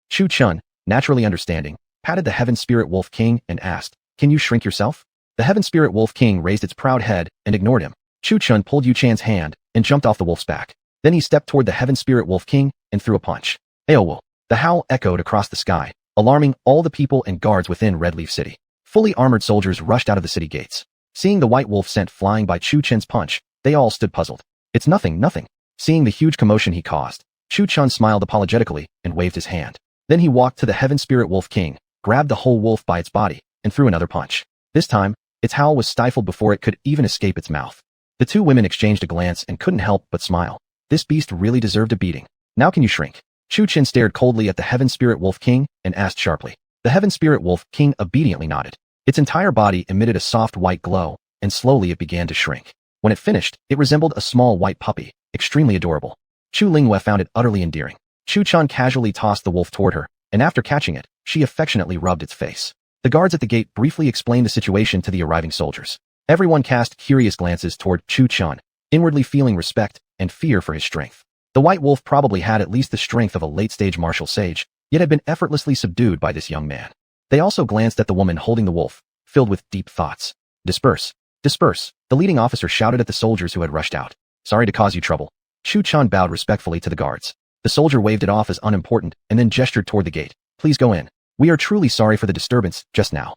Chu Chun, naturally understanding, patted the Heaven Spirit Wolf King and asked, can you shrink yourself? The Heaven Spirit Wolf King raised its proud head and ignored him. Chu Chun pulled Yu Chan's hand and jumped off the wolf's back. Then he stepped toward the Heaven Spirit Wolf King and threw a punch. Aowo! The howl echoed across the sky, alarming all the people and guards within Red Leaf City. Fully armored soldiers rushed out of the city gates. Seeing the white wolf sent flying by Chu Chen's punch, they all stood puzzled. It's nothing, nothing. Seeing the huge commotion he caused, Chu Chun smiled apologetically and waved his hand. Then he walked to the Heaven Spirit Wolf King, grabbed the whole wolf by its body, and threw another punch. This time, its howl was stifled before it could even escape its mouth. The two women exchanged a glance and couldn't help but smile. This beast really deserved a beating. Now can you shrink? Chu Chen stared coldly at the Heaven Spirit Wolf King and asked sharply. The Heaven Spirit Wolf King obediently nodded. Its entire body emitted a soft white glow, and slowly it began to shrink. When it finished, it resembled a small white puppy, extremely adorable. Chu Lingyue found it utterly endearing. Chu Chun casually tossed the wolf toward her, and after catching it, she affectionately rubbed its face. The guards at the gate briefly explained the situation to the arriving soldiers. Everyone cast curious glances toward Chu Chun, inwardly feeling respect and fear for his strength. The white wolf probably had at least the strength of a late-stage martial sage, yet had been effortlessly subdued by this young man. They also glanced at the woman holding the wolf, filled with deep thoughts. Disperse! Disperse! The leading officer shouted at the soldiers who had rushed out. Sorry to cause you trouble. Chu Chun bowed respectfully to the guards. The soldier waved it off as unimportant and then gestured toward the gate. Please go in. We are truly sorry for the disturbance just now.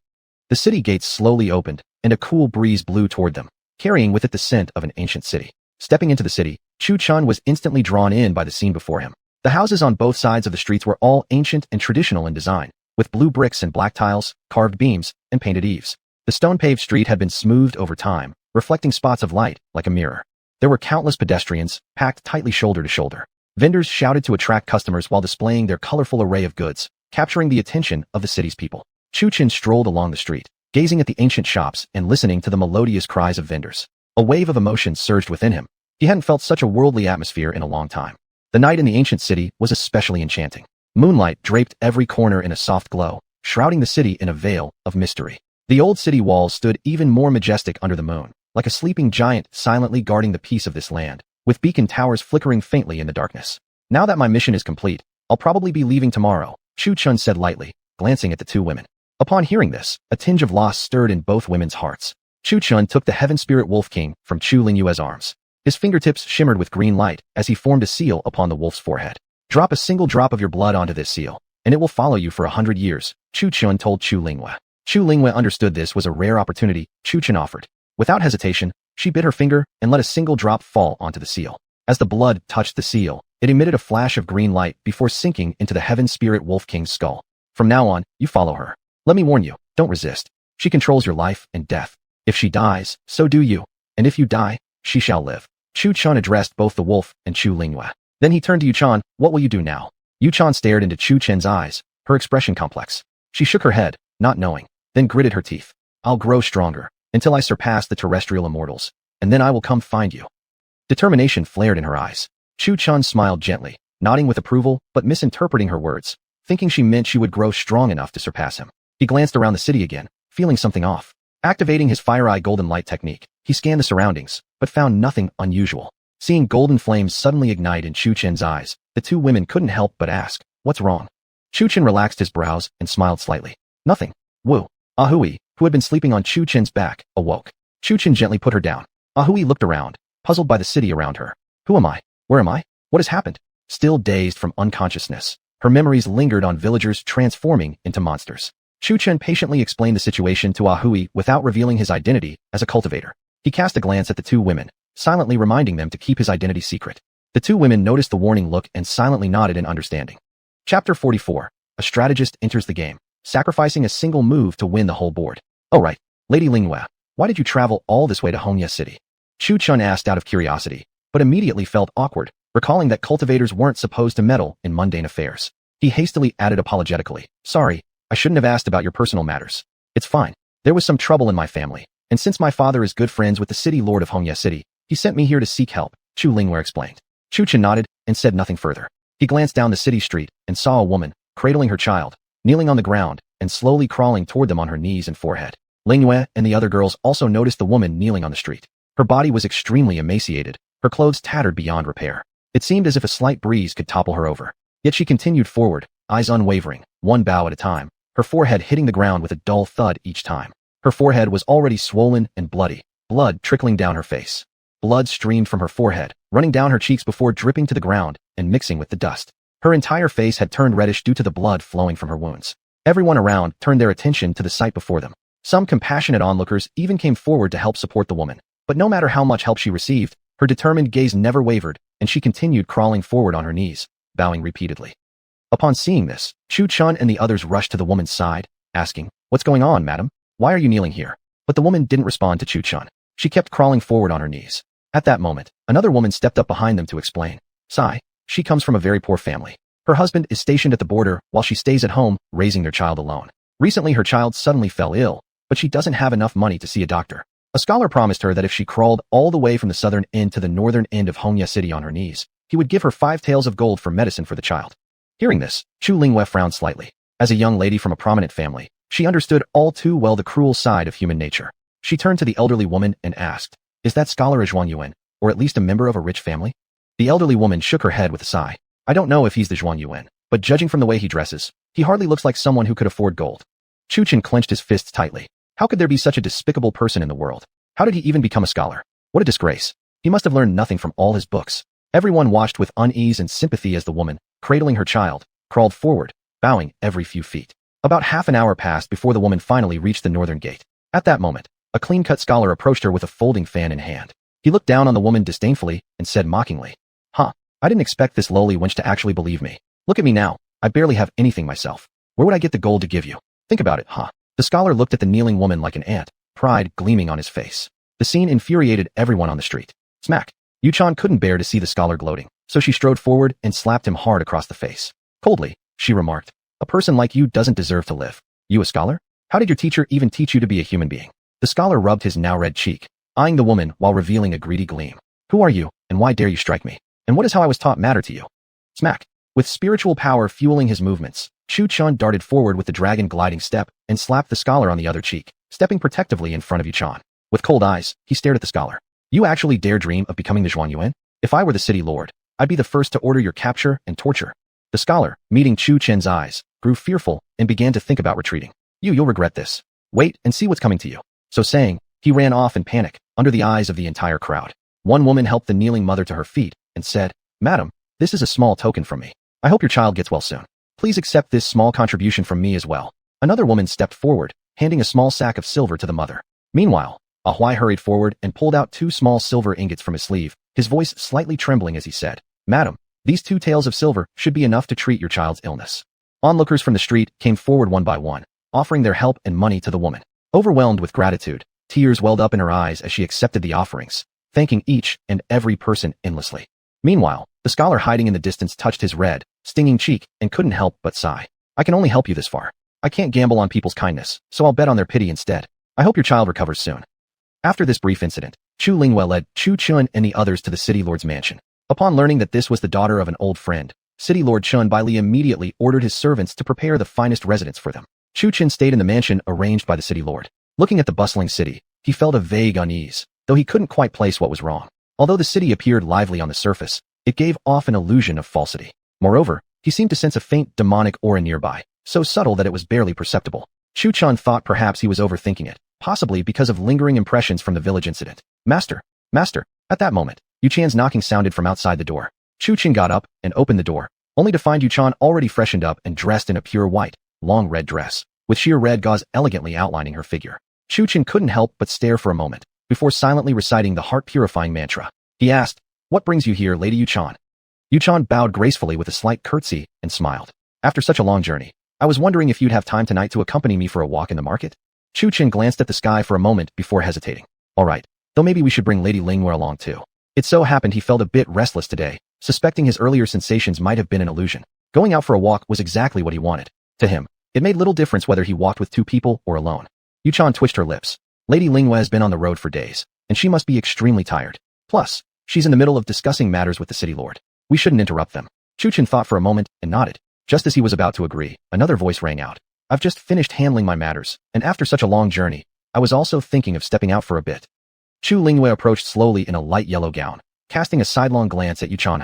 The city gates slowly opened, and a cool breeze blew toward them, carrying with it the scent of an ancient city. Stepping into the city, Chu Chun was instantly drawn in by the scene before him. The houses on both sides of the streets were all ancient and traditional in design, with blue bricks and black tiles, carved beams, and painted eaves. The stone-paved street had been smoothed over time, reflecting spots of light like a mirror. There were countless pedestrians, packed tightly shoulder to shoulder. Vendors shouted to attract customers while displaying their colorful array of goods, capturing the attention of the city's people. Chu Chun strolled along the street, gazing at the ancient shops and listening to the melodious cries of vendors. A wave of emotion surged within him. He hadn't felt such a worldly atmosphere in a long time. The night in the ancient city was especially enchanting. Moonlight draped every corner in a soft glow, shrouding the city in a veil of mystery. The old city walls stood even more majestic under the moon, like a sleeping giant silently guarding the peace of this land, with beacon towers flickering faintly in the darkness. Now that my mission is complete, I'll probably be leaving tomorrow, Chu Chun said lightly, glancing at the two women. Upon hearing this, a tinge of loss stirred in both women's hearts. Chu Chun took the Heaven Spirit Wolf King from Chu Lingyue's arms. His fingertips shimmered with green light as he formed a seal upon the wolf's forehead. Drop a single drop of your blood onto this seal, and it will follow you for 100 years, Chu Chun told Chu Lingyue. Chu Lingyue understood this was a rare opportunity Chu Chun offered. Without hesitation, she bit her finger and let a single drop fall onto the seal. As the blood touched the seal, it emitted a flash of green light before sinking into the Heaven Spirit Wolf King's skull. From now on, you follow her. Let me warn you, don't resist. She controls your life and death. If she dies, so do you. And if you die, she shall live. Chu Chun addressed both the wolf and Chu Lingyue. Then he turned to Yuchan, what will you do now? Yu-chan stared into Chu Chen's eyes, her expression complex. She shook her head, not knowing, then gritted her teeth. I'll grow stronger, until I surpass the terrestrial immortals, and then I will come find you. Determination flared in her eyes. Chu Chan smiled gently, nodding with approval, but misinterpreting her words, thinking she meant she would grow strong enough to surpass him. He glanced around the city again, feeling something off. Activating his Fire Eye Golden Light technique, he scanned the surroundings, but found nothing unusual. Seeing golden flames suddenly ignite in Chu Chen's eyes, the two women couldn't help but ask, what's wrong? Chu Chen relaxed his brows and smiled slightly. Nothing. Wu. Ahui, who had been sleeping on Chu Chen's back, awoke. Chu Chen gently put her down. Ahui looked around, puzzled by the city around her. Who am I? Where am I? What has happened? Still dazed from unconsciousness, her memories lingered on villagers transforming into monsters. Chu Chen patiently explained the situation to Ahui without revealing his identity as a cultivator. He cast a glance at the two women, silently reminding them to keep his identity secret. The two women noticed the warning look and silently nodded in understanding. Chapter 44. A strategist enters the game, sacrificing a single move to win the whole board. Oh right, Lady Linghua, why did you travel all this way to Hongya City? Chu Chen asked out of curiosity, but immediately felt awkward, recalling that cultivators weren't supposed to meddle in mundane affairs. He hastily added apologetically, sorry, I shouldn't have asked about your personal matters. It's fine. There was some trouble in my family, and since my father is good friends with the city lord of Hongya City, he sent me here to seek help, Chu Linghua explained. Chu Chen nodded and said nothing further. He glanced down the city street and saw a woman, cradling her child, kneeling on the ground and slowly crawling toward them on her knees and forehead. Linghua and the other girls also noticed the woman kneeling on the street. Her body was extremely emaciated, her clothes tattered beyond repair. It seemed as if a slight breeze could topple her over. Yet she continued forward, eyes unwavering, one bow at a time, her forehead hitting the ground with a dull thud each time. Her forehead was already swollen and bloody, blood trickling down her face. Blood streamed from her forehead, running down her cheeks before dripping to the ground and mixing with the dust. Her entire face had turned reddish due to the blood flowing from her wounds. Everyone around turned their attention to the sight before them. Some compassionate onlookers even came forward to help support the woman. But no matter how much help she received, her determined gaze never wavered, and she continued crawling forward on her knees, bowing repeatedly. Upon seeing this, Chu Chen and the others rushed to the woman's side, asking, what's going on, madam? Why are you kneeling here? But the woman didn't respond to Chu Chen. She kept crawling forward on her knees. At that moment, another woman stepped up behind them to explain. Sai, she comes from a very poor family. Her husband is stationed at the border while she stays at home, raising their child alone. Recently her child suddenly fell ill, but she doesn't have enough money to see a doctor. A scholar promised her that if she crawled all the way from the southern end to the northern end of Hongya City on her knees, he would give her 5 taels of gold for medicine for the child. Hearing this, Chu Linghua frowned slightly. As a young lady from a prominent family, she understood all too well the cruel side of human nature. She turned to the elderly woman and asked, is that scholar a Zhuang Yuan, or at least a member of a rich family? The elderly woman shook her head with a sigh. I don't know if he's the Zhuang Yuan, but judging from the way he dresses, he hardly looks like someone who could afford gold. Chu Chen clenched his fists tightly. How could there be such a despicable person in the world? How did he even become a scholar? What a disgrace. He must have learned nothing from all his books. Everyone watched with unease and sympathy as the woman, cradling her child, crawled forward, bowing every few feet. About half an hour passed before the woman finally reached the northern gate. At that moment, a clean-cut scholar approached her with a folding fan in hand. He looked down on the woman disdainfully and said mockingly, huh, I didn't expect this lowly wench to actually believe me. Look at me now, I barely have anything myself. Where would I get the gold to give you? Think about it, huh? The scholar looked at the kneeling woman like an ant, pride gleaming on his face. The scene infuriated everyone on the street. Smack. Yu-chan couldn't bear to see the scholar gloating, so she strode forward and slapped him hard across the face. Coldly, she remarked, a person like you doesn't deserve to live. You a scholar? How did your teacher even teach you to be a human being? The scholar rubbed his now red cheek, eyeing the woman while revealing a greedy gleam. Who are you, and why dare you strike me? And what does how I was taught matter to you? Smack. With spiritual power fueling his movements, Chu Chen darted forward with the dragon gliding step and slapped the scholar on the other cheek, stepping protectively in front of Yu-chan. With cold eyes, he stared at the scholar. You actually dare dream of becoming the Zhuang Yuan? If I were the city lord, I'd be the first to order your capture and torture. The scholar, meeting Chu Chen's eyes, grew fearful and began to think about retreating. You'll regret this. Wait and see what's coming to you. So saying, he ran off in panic, under the eyes of the entire crowd. One woman helped the kneeling mother to her feet and said, Madam, this is a small token from me. I hope your child gets well soon. Please accept this small contribution from me as well. Another woman stepped forward, handing a small sack of silver to the mother. Meanwhile, Ahui hurried forward and pulled out 2 small silver ingots from his sleeve, his voice slightly trembling as he said, Madam, these 2 taels of silver should be enough to treat your child's illness. Onlookers from the street came forward one by one, offering their help and money to the woman. Overwhelmed with gratitude, tears welled up in her eyes as she accepted the offerings, thanking each and every person endlessly. Meanwhile, the scholar hiding in the distance touched his red, stinging cheek, and couldn't help but sigh. I can only help you this far. I can't gamble on people's kindness, so I'll bet on their pity instead. I hope your child recovers soon. After this brief incident, Chu Linghua led Chu Chun and the others to the city lord's mansion. Upon learning that this was the daughter of an old friend, City Lord Chun Bai Li immediately ordered his servants to prepare the finest residence for them. Chu Chun stayed in the mansion arranged by the city lord. Looking at the bustling city, he felt a vague unease, though he couldn't quite place what was wrong. Although the city appeared lively on the surface, it gave off an illusion of falsity. Moreover, he seemed to sense a faint demonic aura nearby, so subtle that it was barely perceptible. Chu Chun thought perhaps he was overthinking it, possibly because of lingering impressions from the village incident. Master! Master! At that moment, Yu Chan's knocking sounded from outside the door. Chu Chun got up and opened the door, only to find Yu Chan already freshened up and dressed in a pure white, long red dress, with sheer red gauze elegantly outlining her figure. Chu Chun couldn't help but stare for a moment, before silently reciting the heart-purifying mantra. He asked, "What brings you here, Lady Yu Chan?" Yu Chan bowed gracefully with a slight curtsy and smiled. "After such a long journey, I was wondering if you'd have time tonight to accompany me for a walk in the market?" Chu Chun glanced at the sky for a moment before hesitating. "All right, though maybe we should bring Lady Linghua along too." It so happened he felt a bit restless today, suspecting his earlier sensations might have been an illusion. Going out for a walk was exactly what he wanted. To him, it made little difference whether he walked with two people or alone. Yu Chan twitched her lips. Lady Linghua has been on the road for days, and she must be extremely tired. Plus, she's in the middle of discussing matters with the city lord. We shouldn't interrupt them. Chu Chun thought for a moment and nodded. Just as he was about to agree, another voice rang out. "I've just finished handling my matters, and after such a long journey, I was also thinking of stepping out for a bit." Chu Linghua approached slowly in a light yellow gown, casting a sidelong glance at Yu Chan.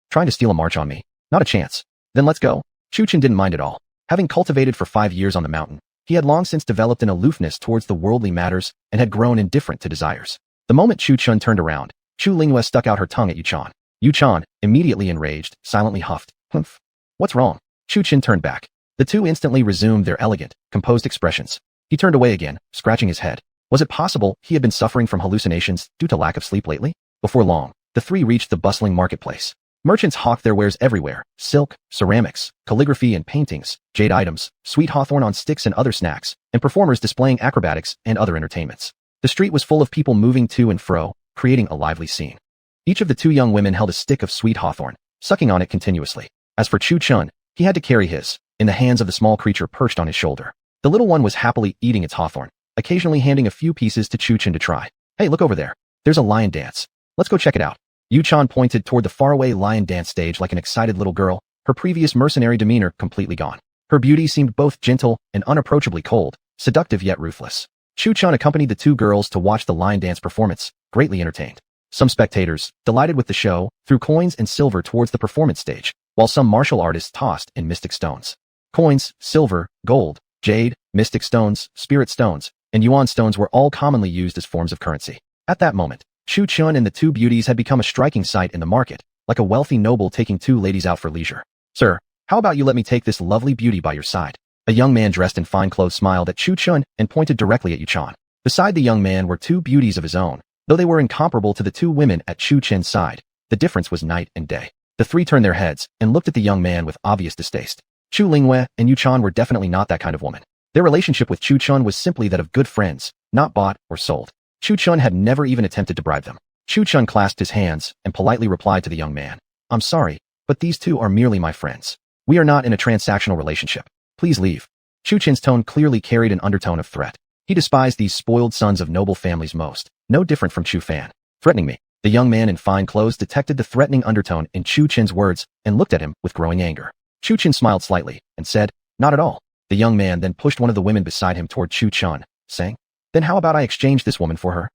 "Trying to steal a march on me? Not a chance. Then let's go." Chu Chun didn't mind at all. Having cultivated for 5 years on the mountain, he had long since developed an aloofness towards the worldly matters and had grown indifferent to desires. The moment Chu Chun turned around, Chu Linghua stuck out her tongue at Yu Chan. Yu Chan, immediately enraged, silently huffed. "Humph. What's wrong?" Chu Chun turned back. The two instantly resumed their elegant, composed expressions. He turned away again, scratching his head. Was it possible he had been suffering from hallucinations due to lack of sleep lately? Before long, the three reached the bustling marketplace. Merchants hawked their wares everywhere: silk, ceramics, calligraphy and paintings, jade items, sweet hawthorn on sticks and other snacks, and performers displaying acrobatics and other entertainments. The street was full of people moving to and fro, creating a lively scene. Each of the two young women held a stick of sweet hawthorn, sucking on it continuously. As for Chu Chun, he had to carry his, in the hands of the small creature perched on his shoulder. The little one was happily eating its hawthorn, occasionally handing a few pieces to Chu Chun to try. "Hey, look over there. There's a lion dance. Let's go check it out." Yu Chan pointed toward the faraway lion dance stage like an excited little girl, her previous mercenary demeanor completely gone. Her beauty seemed both gentle and unapproachably cold, seductive yet ruthless. Chu Chun accompanied the two girls to watch the lion dance performance, greatly entertained. Some spectators, delighted with the show, threw coins and silver towards the performance stage, while some martial artists tossed in mystic stones. Coins, silver, gold, jade, mystic stones, spirit stones, and yuan stones were all commonly used as forms of currency. At that moment, Chu Chun and the two beauties had become a striking sight in the market, like a wealthy noble taking two ladies out for leisure. "Sir, how about you let me take this lovely beauty by your side?" A young man dressed in fine clothes smiled at Chu Chun and pointed directly at Yu Chan. Beside the young man were two beauties of his own, though they were incomparable to the two women at Chu Chun's side. The difference was night and day. The three turned their heads and looked at the young man with obvious distaste. Chu Linghua and Yu Chan were definitely not that kind of woman. Their relationship with Chu Chun was simply that of good friends, not bought or sold. Chu Chun had never even attempted to bribe them. Chu Chun clasped his hands and politely replied to the young man, "I'm sorry, but these two are merely my friends. We are not in a transactional relationship. Please leave." Chu Chun's tone clearly carried an undertone of threat. He despised these spoiled sons of noble families most, no different from Chu Fan. "Threatening me?" The young man in fine clothes detected the threatening undertone in Chu Chun's words and looked at him with growing anger. Chu Chun smiled slightly and said, "Not at all." The young man then pushed one of the women beside him toward Chu Chun, saying, "Then how about I exchange this woman for her?"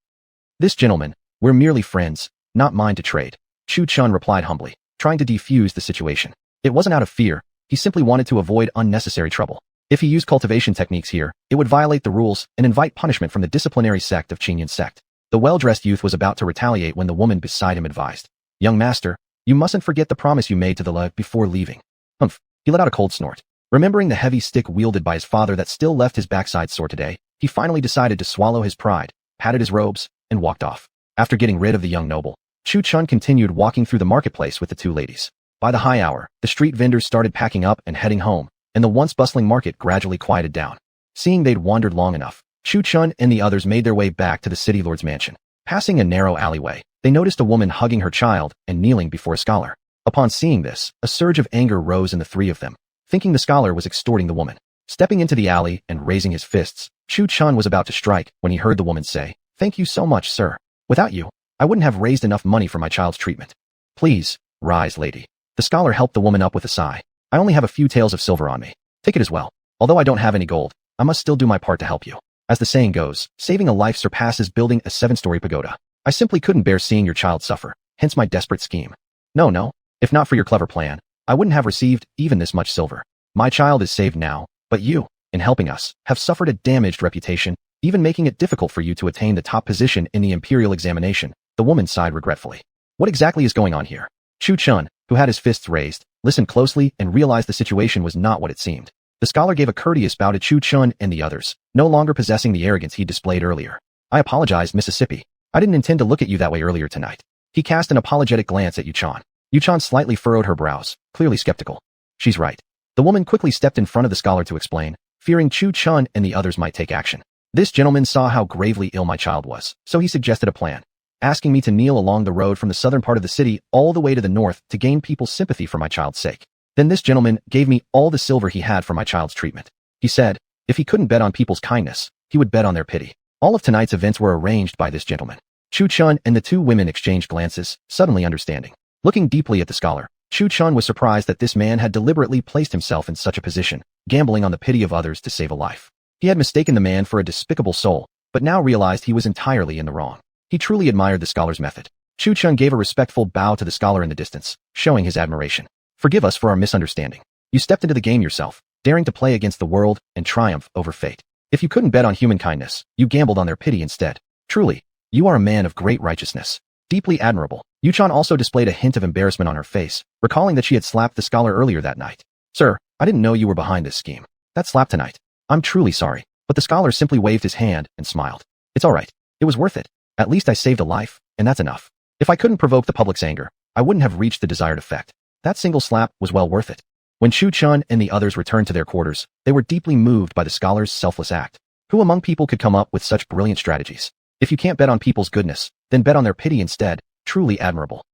"This gentleman, we're merely friends, not mine to trade," Chu Chun replied humbly, trying to defuse the situation. It wasn't out of fear, he simply wanted to avoid unnecessary trouble. If he used cultivation techniques here, it would violate the rules and invite punishment from the disciplinary sect of Qinyan sect. The well-dressed youth was about to retaliate when the woman beside him advised, "Young master, you mustn't forget the promise you made to the lad before leaving." Humph, he let out a cold snort. Remembering the heavy stick wielded by his father that still left his backside sore today, he finally decided to swallow his pride, patted his robes, and walked off. After getting rid of the young noble, Chu Chun continued walking through the marketplace with the two ladies. By the high hour, the street vendors started packing up and heading home, and the once bustling market gradually quieted down. Seeing they'd wandered long enough, Chu Chun and the others made their way back to the city lord's mansion. Passing a narrow alleyway, they noticed a woman hugging her child and kneeling before a scholar. Upon seeing this, a surge of anger rose in the three of them, thinking the scholar was extorting the woman. Stepping into the alley and raising his fists, Chu Chun was about to strike when he heard the woman say, "Thank you so much, sir. Without you, I wouldn't have raised enough money for my child's treatment. Please, rise, lady." The scholar helped the woman up with a sigh. "I only have a few taels of silver on me. Take it as well. Although I don't have any gold, I must still do my part to help you. As the saying goes, saving a life surpasses building a 7-story pagoda. I simply couldn't bear seeing your child suffer, hence my desperate scheme. No. If not for your clever plan, I wouldn't have received even this much silver. My child is saved now, but you, in helping us, have suffered a damaged reputation, even making it difficult for you to attain the top position in the imperial examination." The woman sighed regretfully. What exactly is going on here? Chu Chun, who had his fists raised, listened closely and realized the situation was not what it seemed. The scholar gave a courteous bow to Chu Chun and the others, no longer possessing the arrogance he displayed earlier. "I apologize, Mississippi. I didn't intend to look at you that way earlier tonight." He cast an apologetic glance at Yuchan. Yuchan slightly furrowed her brows, clearly skeptical. "She's right." The woman quickly stepped in front of the scholar to explain, fearing Chu Chun and the others might take action. "This gentleman saw how gravely ill my child was, so he suggested a plan, asking me to kneel along the road from the southern part of the city all the way to the north to gain people's sympathy for my child's sake. Then this gentleman gave me all the silver he had for my child's treatment. He said, if he couldn't bet on people's kindness, he would bet on their pity. All of tonight's events were arranged by this gentleman." Chu Chun and the two women exchanged glances, suddenly understanding. Looking deeply at the scholar, Chu Chun was surprised that this man had deliberately placed himself in such a position, gambling on the pity of others to save a life. He had mistaken the man for a despicable soul, but now realized he was entirely in the wrong. He truly admired the scholar's method. Chu Chun gave a respectful bow to the scholar in the distance, showing his admiration. "Forgive us for our misunderstanding. You stepped into the game yourself, daring to play against the world and triumph over fate. If you couldn't bet on human kindness, you gambled on their pity instead. Truly, you are a man of great righteousness. Deeply admirable." Yuchan also displayed a hint of embarrassment on her face, recalling that she had slapped the scholar earlier that night. "Sir, I didn't know you were behind this scheme. That slap tonight. I'm truly sorry." But the scholar simply waved his hand and smiled. "It's all right. It was worth it. At least I saved a life, and that's enough. If I couldn't provoke the public's anger, I wouldn't have reached the desired effect. That single slap was well worth it." When Chu Chun and the others returned to their quarters, they were deeply moved by the scholar's selfless act. Who among people could come up with such brilliant strategies? If you can't bet on people's goodness, then bet on their pity instead. Truly admirable.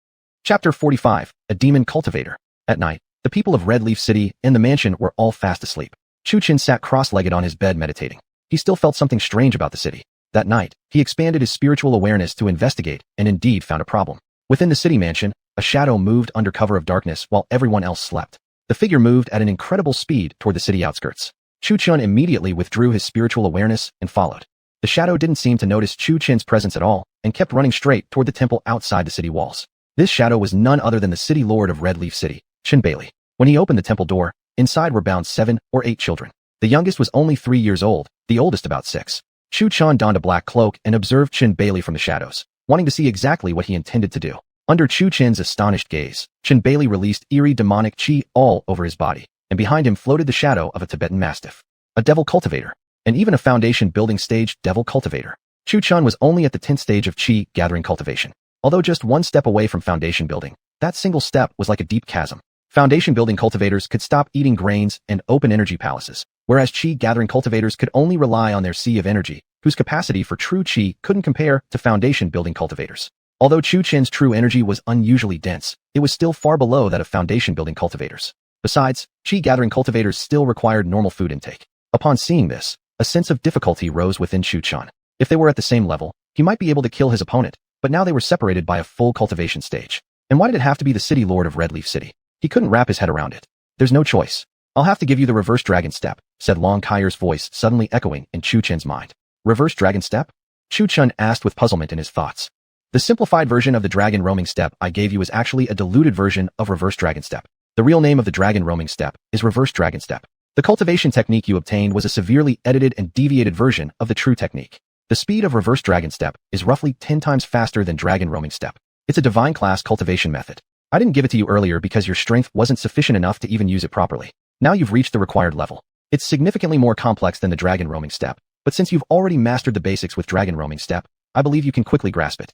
Chapter 45, A Demon Cultivator. At night, the people of Red Leaf City and the mansion were all fast asleep. Chu Chin sat cross-legged on his bed meditating. He still felt something strange about the city. That night, he expanded his spiritual awareness to investigate and indeed found a problem. Within the city mansion, a shadow moved under cover of darkness while everyone else slept. The figure moved at an incredible speed toward the city outskirts. Chu Chun immediately withdrew his spiritual awareness and followed. The shadow didn't seem to notice Chu Chin's presence at all and kept running straight toward the temple outside the city walls. This shadow was none other than the city lord of Red Leaf City, Chin Bailey. When he opened the temple door, inside were bound 7 or 8 children. The youngest was only 3 years old, the oldest about 6. Chu Chun donned a black cloak and observed Chin Bailey from the shadows, wanting to see exactly what he intended to do. Under Chu Chin's astonished gaze, Chin Bailey released eerie demonic chi all over his body, and behind him floated the shadow of a Tibetan mastiff, a devil cultivator, and even a foundation building stage devil cultivator. Chu Chun was only at the 10th stage of chi gathering cultivation. Although just 1 step away from foundation building, that single step was like a deep chasm. Foundation building cultivators could stop eating grains and open energy palaces, whereas chi gathering cultivators could only rely on their sea of energy, whose capacity for true chi couldn't compare to foundation building cultivators. Although Chu Chin's true energy was unusually dense, it was still far below that of foundation building cultivators. Besides, chi gathering cultivators still required normal food intake. Upon seeing this, a sense of difficulty rose within Chu Chun. If they were at the same level, he might be able to kill his opponent, but now they were separated by a full cultivation stage. And why did it have to be the city lord of Red Leaf City? He couldn't wrap his head around it. "There's no choice. I'll have to give you the reverse dragon step," said Long Kaier's voice suddenly echoing in Chu Chin's mind. "Reverse dragon step?" Chu Chun asked with puzzlement in his thoughts. "The simplified version of the dragon roaming step I gave you is actually a diluted version of reverse dragon step. The real name of the dragon roaming step is reverse dragon step. The cultivation technique you obtained was a severely edited and deviated version of the true technique. The speed of reverse dragon step is roughly 10 times faster than dragon roaming step. It's a divine class cultivation method. I didn't give it to you earlier because your strength wasn't sufficient enough to even use it properly. Now you've reached the required level. It's significantly more complex than the dragon roaming step, but since you've already mastered the basics with dragon roaming step, I believe you can quickly grasp it."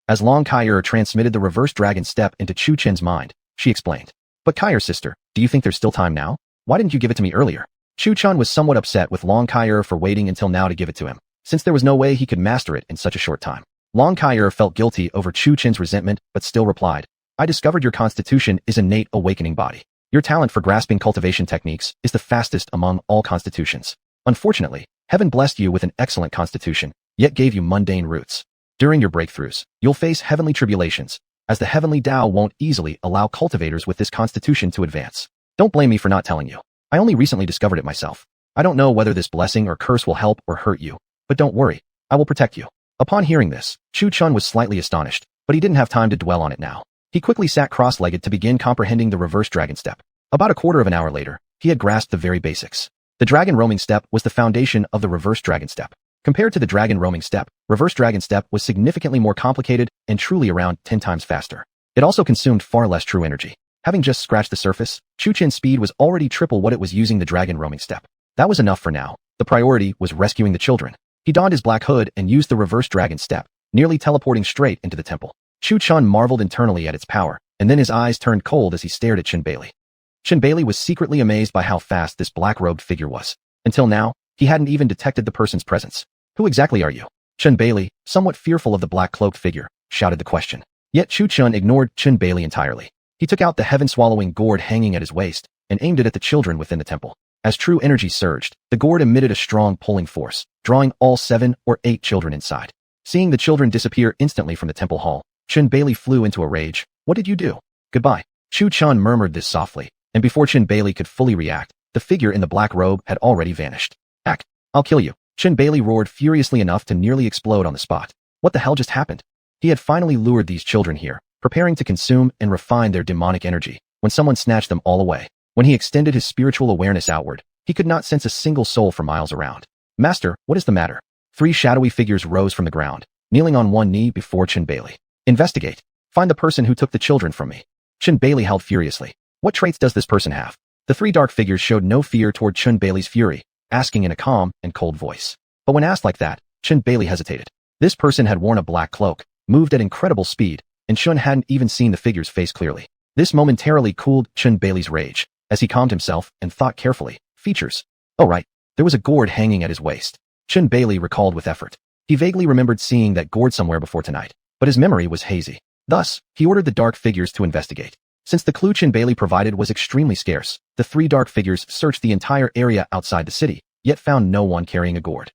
As Long Kaier transmitted the reverse dragon step into Chu Chin's mind, she explained, "But Kaier sister, do you think there's still time now? Why didn't you give it to me earlier?" Chu Chun was somewhat upset with Long Kaier for waiting until now to give it to him, since there was no way he could master it in such a short time. Long Kaier felt guilty over Chu Chin's resentment but still replied, I discovered your constitution is innate awakening body. Your talent for grasping cultivation techniques is the fastest among all constitutions. Unfortunately, heaven blessed you with an excellent constitution, yet gave you mundane roots. During your breakthroughs, you'll face heavenly tribulations, as the heavenly Tao won't easily allow cultivators with this constitution to advance. Don't blame me for not telling you. I only recently discovered it myself. I don't know whether this blessing or curse will help or hurt you, but don't worry, I will protect you. Upon hearing this, Chu Chun was slightly astonished, but he didn't have time to dwell on it now. He quickly sat cross-legged to begin comprehending the reverse dragon step. About a quarter of an hour later, he had grasped the very basics. The dragon roaming step was the foundation of the reverse dragon step. Compared to the dragon roaming step, reverse dragon step was significantly more complicated and truly around 10 times faster. It also consumed far less true energy. Having just scratched the surface, Chu Chin's speed was already triple what it was using the dragon roaming step. That was enough for now. The priority was rescuing the children. He donned his black hood and used the reverse dragon step, nearly teleporting straight into the temple. Chu Chun marveled internally at its power, and then his eyes turned cold as he stared at Chen Bailey. Chen Bailey was secretly amazed by how fast this black-robed figure was. Until now, he hadn't even detected the person's presence. Who exactly are you? Chen Bailey, somewhat fearful of the black-cloaked figure, shouted the question. Yet Chu Chun ignored Chen Bailey entirely. He took out the heaven-swallowing gourd hanging at his waist and aimed it at the children within the temple. As true energy surged, the gourd emitted a strong pulling force, drawing all 7 or 8 children inside. Seeing the children disappear instantly from the temple hall, Chen Bailey flew into a rage. What did you do? Goodbye. Chu Chun murmured this softly, and before Chen Bailey could fully react, the figure in the black robe had already vanished. Act! I'll kill you. Chen Bailey roared furiously enough to nearly explode on the spot. What the hell just happened? He had finally lured these children here, preparing to consume and refine their demonic energy, when someone snatched them all away. When he extended his spiritual awareness outward, he could not sense a single soul for miles around. Master, what is the matter? 3 shadowy figures rose from the ground, kneeling on one knee before Chen Bailey. Investigate. Find the person who took the children from me. Chen Bailey howled furiously. What traits does this person have? The 3 dark figures showed no fear toward Chen Bailey's fury, asking in a calm and cold voice. But when asked like that, Chen Bailey hesitated. This person had worn a black cloak, moved at incredible speed, and Chun hadn't even seen the figure's face clearly. This momentarily cooled Chen Bailey's rage, as he calmed himself and thought carefully. Features. Oh right, there was a gourd hanging at his waist. Chen Bailey recalled with effort. He vaguely remembered seeing that gourd somewhere before tonight, but his memory was hazy. Thus, he ordered the dark figures to investigate. Since the clue Chen Bailey provided was extremely scarce, the 3 dark figures searched the entire area outside the city, yet found no one carrying a gourd.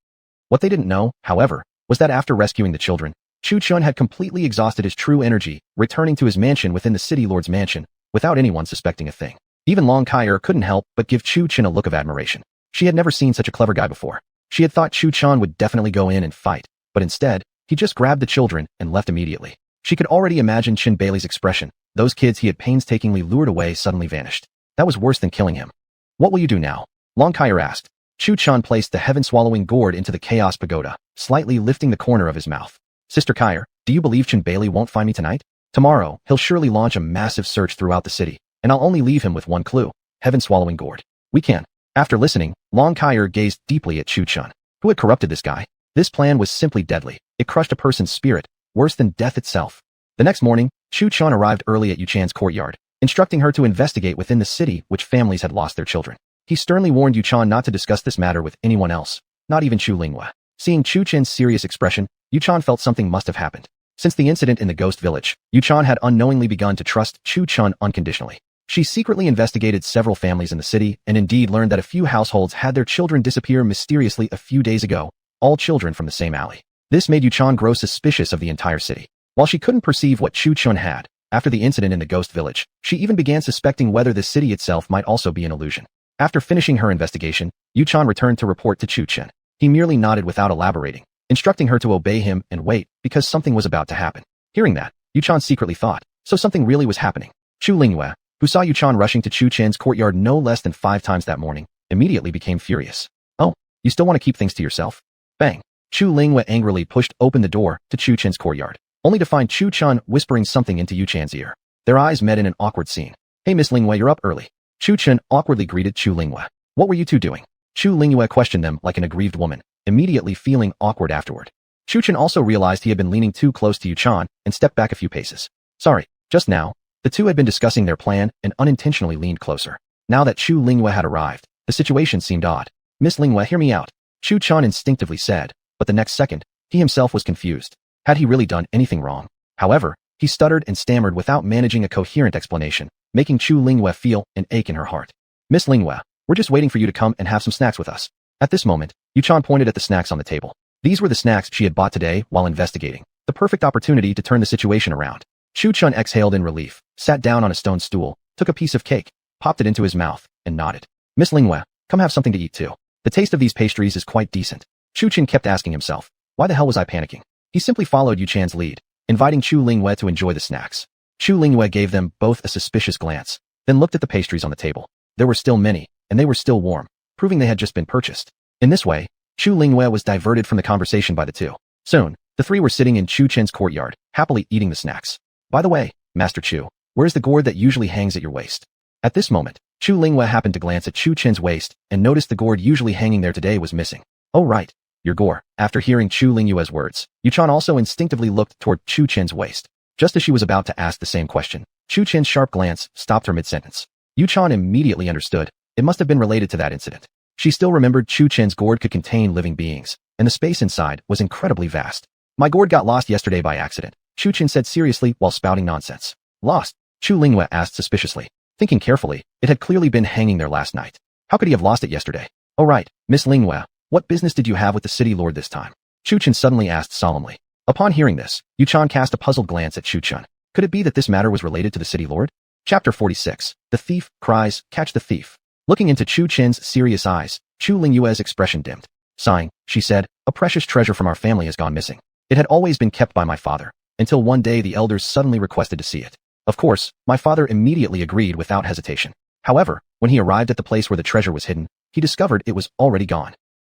What they didn't know, however, was that after rescuing the children, Chu Chun had completely exhausted his true energy, returning to his mansion within the city lord's mansion, without anyone suspecting a thing. Even Long Kaier couldn't help but give Chu Chun a look of admiration. She had never seen such a clever guy before. She had thought Chu Chun would definitely go in and fight, but instead, he just grabbed the children and left immediately. She could already imagine Chen Bailey's expression. Those kids he had painstakingly lured away suddenly vanished. That was worse than killing him. What will you do now? Long Kaier asked. Chu Chun placed the heaven-swallowing gourd into the chaos pagoda, slightly lifting the corner of his mouth. Sister Kaier, do you believe Chen Bailey won't find me tonight? Tomorrow, he'll surely launch a massive search throughout the city, and I'll only leave him with one clue. Heaven-swallowing gourd. We can. After listening, Long Kaier gazed deeply at Chu Chun. Who had corrupted this guy? This plan was simply deadly. It crushed a person's spirit, worse than death itself. The next morning, Chu Chun arrived early at Yu Chan's courtyard, instructing her to investigate within the city which families had lost their children. He sternly warned Yu Chan not to discuss this matter with anyone else, not even Chu Linghua. Seeing Chu Chen's serious expression, Yu Chan felt something must have happened. Since the incident in the ghost village, Yu Chan had unknowingly begun to trust Chu Chun unconditionally. She secretly investigated several families in the city and indeed learned that a few households had their children disappear mysteriously a few days ago, all children from the same alley. This made Yu Chan grow suspicious of the entire city. While she couldn't perceive what Chu Chun had, after the incident in the ghost village, she even began suspecting whether the city itself might also be an illusion. After finishing her investigation, Yu Chan returned to report to Chu Chen. He merely nodded without elaborating, instructing her to obey him and wait, because something was about to happen. Hearing that, Yu Chan secretly thought, so something really was happening. Chu Linghua, who saw Yu Chan rushing to Chu Chen's courtyard no less than 5 times that morning, immediately became furious. Oh, you still want to keep things to yourself? Bang! Chu Linghua angrily pushed open the door to Chu Chen's courtyard, only to find Chu Chun whispering something into Yu Chan's ear. Their eyes met in an awkward scene. Hey Miss Linghua, you're up early. Chu Chen awkwardly greeted Chu Linghua. What were you two doing? Chu Linghua questioned them like an aggrieved woman, immediately feeling awkward afterward. Chu Chen also realized he had been leaning too close to Yu Chan and stepped back a few paces. Sorry, just now. The two had been discussing their plan and unintentionally leaned closer. Now that Chu Linghua had arrived, the situation seemed odd. Miss Linghua, hear me out. Chu Chan instinctively said, but the next second, he himself was confused. Had he really done anything wrong? However, He stuttered and stammered without managing a coherent explanation, making Chu Lingyue feel an ache in her heart. Miss Lingyue, we're just waiting for you to come and have some snacks with us. At this moment, Yuchan pointed at the snacks on the table. These were the snacks she had bought today while investigating. The perfect opportunity to turn the situation around. Chu Chun exhaled in relief, sat down on a stone stool, took a piece of cake, popped it into his mouth, and nodded. Miss Lingyue, come have something to eat too. The taste of these pastries is quite decent. Chu Chun kept asking himself, why the hell was I panicking? He simply followed Yuchan's lead, inviting Chu Lingyue to enjoy the snacks. Chu Lingyue gave them both a suspicious glance, then looked at the pastries on the table. There were still many, and they were still warm, proving they had just been purchased. In this way, Chu Lingyue was diverted from the conversation by the two. Soon, the three were sitting in Chu Chen's courtyard, happily eating the snacks. By the way, Master Chu, where's the gourd that usually hangs at your waist? At this moment, Chu Lingyue happened to glance at Chu Chen's waist and noticed the gourd usually hanging there today was missing. Oh right, your gourd. After hearing Chu Lingyue's words, Yuchan also instinctively looked toward Chu Chen's waist. Just as she was about to ask the same question, Chu Chen's sharp glance stopped her mid-sentence. Yuchan immediately understood. It must have been related to that incident. She still remembered Chu Chen's gourd could contain living beings, and the space inside was incredibly vast. My gourd got lost yesterday by accident, Chu Chen said seriously while spouting nonsense. Lost? Chu Lingyue asked suspiciously. Thinking carefully, it had clearly been hanging there last night. How could he have lost it yesterday? Oh right, Miss Lingyue, what business did you have with the city lord this time? Chu Chen suddenly asked solemnly. Upon hearing this, Yuchan cast a puzzled glance at Chu Chen. Could it be that this matter was related to the city lord? Chapter 46. The thief cries, catch the thief. Looking into Chu Chen's serious eyes, Chu Lingyue's expression dimmed. Sighing, she said, a precious treasure from our family has gone missing. It had always been kept by my father, until one day the elders suddenly requested to see it. Of course, my father immediately agreed without hesitation. However, when he arrived at the place where the treasure was hidden, he discovered it was already gone.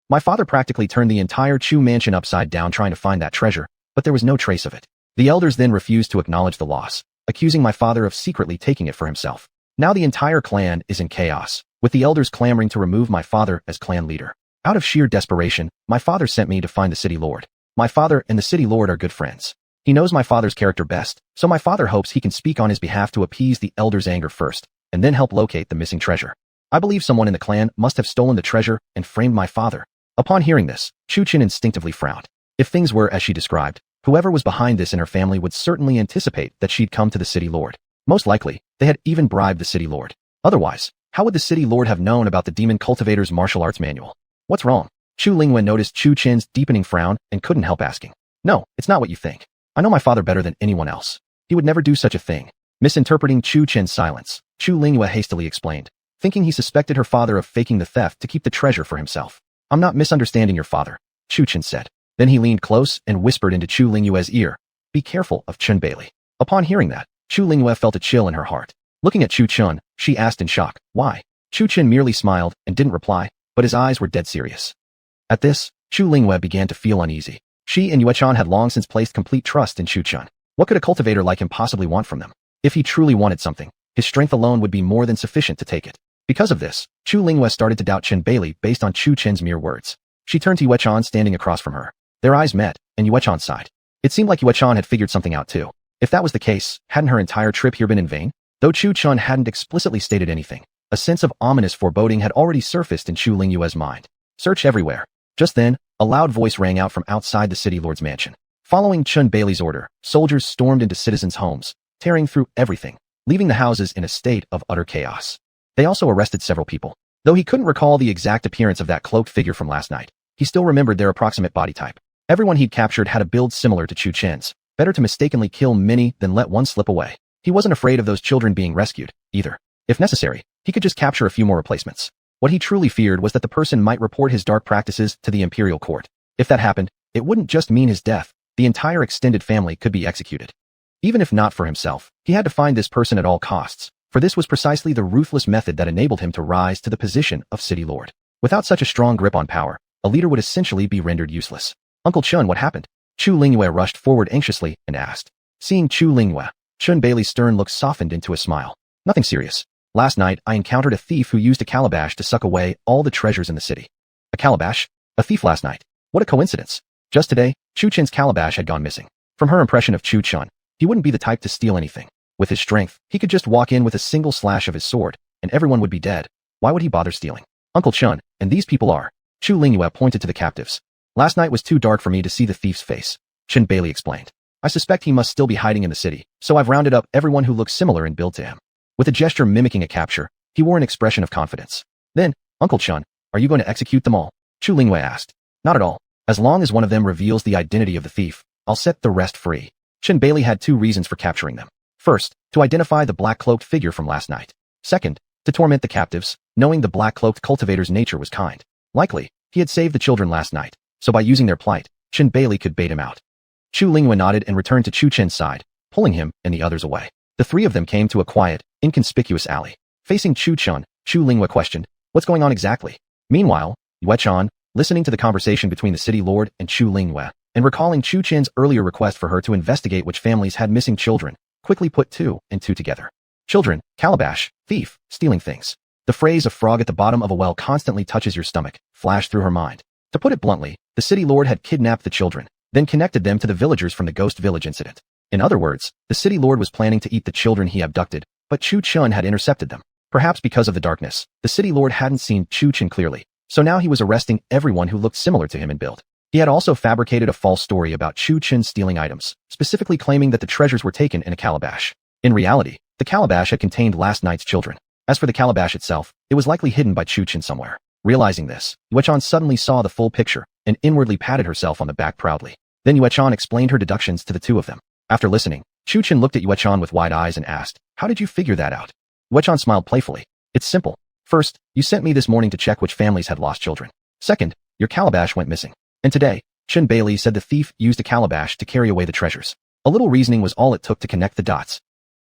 My father practically turned the entire Chu mansion upside down trying to find that treasure, but there was no trace of it. The elders then refused to acknowledge the loss, accusing my father of secretly taking it for himself. Now the entire clan is in chaos, with the elders clamoring to remove my father as clan leader. Out of sheer desperation, my father sent me to find the city lord. My father and the city lord are good friends. He knows my father's character best, so my father hopes he can speak on his behalf to appease the elders' anger first, and then help locate the missing treasure. I believe someone in the clan must have stolen the treasure and framed my father. Upon hearing this, Chu Chen instinctively frowned. If things were as she described, whoever was behind this in her family would certainly anticipate that she'd come to the city lord. Most likely, they had even bribed the city lord. Otherwise, how would the city lord have known about the demon cultivator's martial arts manual? What's wrong? Chu Lingyue noticed Chu Chen's deepening frown and couldn't help asking. No, it's not what you think. I know my father better than anyone else. He would never do such a thing. Misinterpreting Chu Chen's silence, Chu Lingyue hastily explained, thinking he suspected her father of faking the theft to keep the treasure for himself. I'm not misunderstanding your father, Chu Chen said. Then he leaned close and whispered into Chu Lingyue's ear, be careful of Chun Bailey. Upon hearing that, Chu Lingyue felt a chill in her heart. Looking at Chu Chun, she asked in shock, why? Chu Chen merely smiled and didn't reply, but his eyes were dead serious. At this, Chu Lingyue began to feel uneasy. She and Yuechan had long since placed complete trust in Chu Chun. What could a cultivator like him possibly want from them? If he truly wanted something, his strength alone would be more than sufficient to take it. Because of this, Chu Lingyue started to doubt Chun Bailey based on Chu Chen's mere words. She turned to Yuechan standing across from her. Their eyes met, and Yuechan sighed. It seemed like Yuechan had figured something out too. If that was the case, hadn't her entire trip here been in vain? Though Chu Chun hadn't explicitly stated anything, a sense of ominous foreboding had already surfaced in Chu Lingyue's mind. Search everywhere. Just then, a loud voice rang out from outside the city lord's mansion. Following Chun Bailey's order, soldiers stormed into citizens' homes, tearing through everything, leaving the houses in a state of utter chaos. They also arrested several people. Though he couldn't recall the exact appearance of that cloaked figure from last night, he still remembered their approximate body type. Everyone he'd captured had a build similar to Chu Chen's. Better to mistakenly kill many than let one slip away. He wasn't afraid of those children being rescued, either. If necessary, he could just capture a few more replacements. What he truly feared was that the person might report his dark practices to the imperial court. If that happened, it wouldn't just mean his death, the entire extended family could be executed. Even if not for himself, he had to find this person at all costs, for this was precisely the ruthless method that enabled him to rise to the position of city lord. Without such a strong grip on power, a leader would essentially be rendered useless. Uncle Chun, what happened? Chu Lingyue rushed forward anxiously and asked. Seeing Chu Lingyue, Chun Bailey's stern look softened into a smile. Nothing serious. Last night, I encountered a thief who used a calabash to suck away all the treasures in the city. A calabash? A thief last night? What a coincidence. Just today, Chu Chen's calabash had gone missing. From her impression of Chu Chun, he wouldn't be the type to steal anything. With his strength, he could just walk in with a single slash of his sword, and everyone would be dead. Why would he bother stealing? Uncle Chun, and these people are. Chu Lingyue pointed to the captives. Last night was too dark for me to see the thief's face, Chun Bailey explained. I suspect he must still be hiding in the city, so I've rounded up everyone who looks similar in build to him. With a gesture mimicking a capture, he wore an expression of confidence. Then, Uncle Chun, are you going to execute them all? Chu Lingwei asked. Not at all. As long as one of them reveals the identity of the thief, I'll set the rest free. Chen Bailey had 2 reasons for capturing them. First, to identify the black-cloaked figure from last night. Second, to torment the captives, knowing the black-cloaked cultivator's nature was kind. Likely, he had saved the children last night, so by using their plight, Chen Bailey could bait him out. Chu Lingwei nodded and returned to Chu Chen's side, pulling him and the others away. The 3 of them came to a quiet, inconspicuous alley. Facing Chu Chun, Chu Lingwei questioned, "What's going on exactly?" Meanwhile, Yue Chan, listening to the conversation between the city lord and Chu Lingwei, and recalling Chu Chen's earlier request for her to investigate which families had missing children, quickly put 2 and 2 together. Children, calabash, thief, stealing things. The phrase "a frog at the bottom of a well constantly touches your stomach" flashed through her mind. To put it bluntly, the city lord had kidnapped the children, then connected them to the villagers from the ghost village incident. In other words, the city lord was planning to eat the children he abducted, but Chu Chun had intercepted them. Perhaps because of the darkness, the city lord hadn't seen Chu Chun clearly, so now he was arresting everyone who looked similar to him in build. He had also fabricated a false story about Chu Chun stealing items, specifically claiming that the treasures were taken in a calabash. In reality, the calabash had contained last night's children. As for the calabash itself, it was likely hidden by Chu Chun somewhere. Realizing this, Yue Chan suddenly saw the full picture and inwardly patted herself on the back proudly. Then Yue Chan explained her deductions to the 2 of them. After listening, Chu Chun looked at Yue Chan with wide eyes and asked, "How did you figure that out?" Yue Chan smiled playfully. "It's simple. First, you sent me this morning to check which families had lost children. Second, your calabash went missing. And today, Chen Bailey said the thief used a calabash to carry away the treasures. A little reasoning was all it took to connect the dots."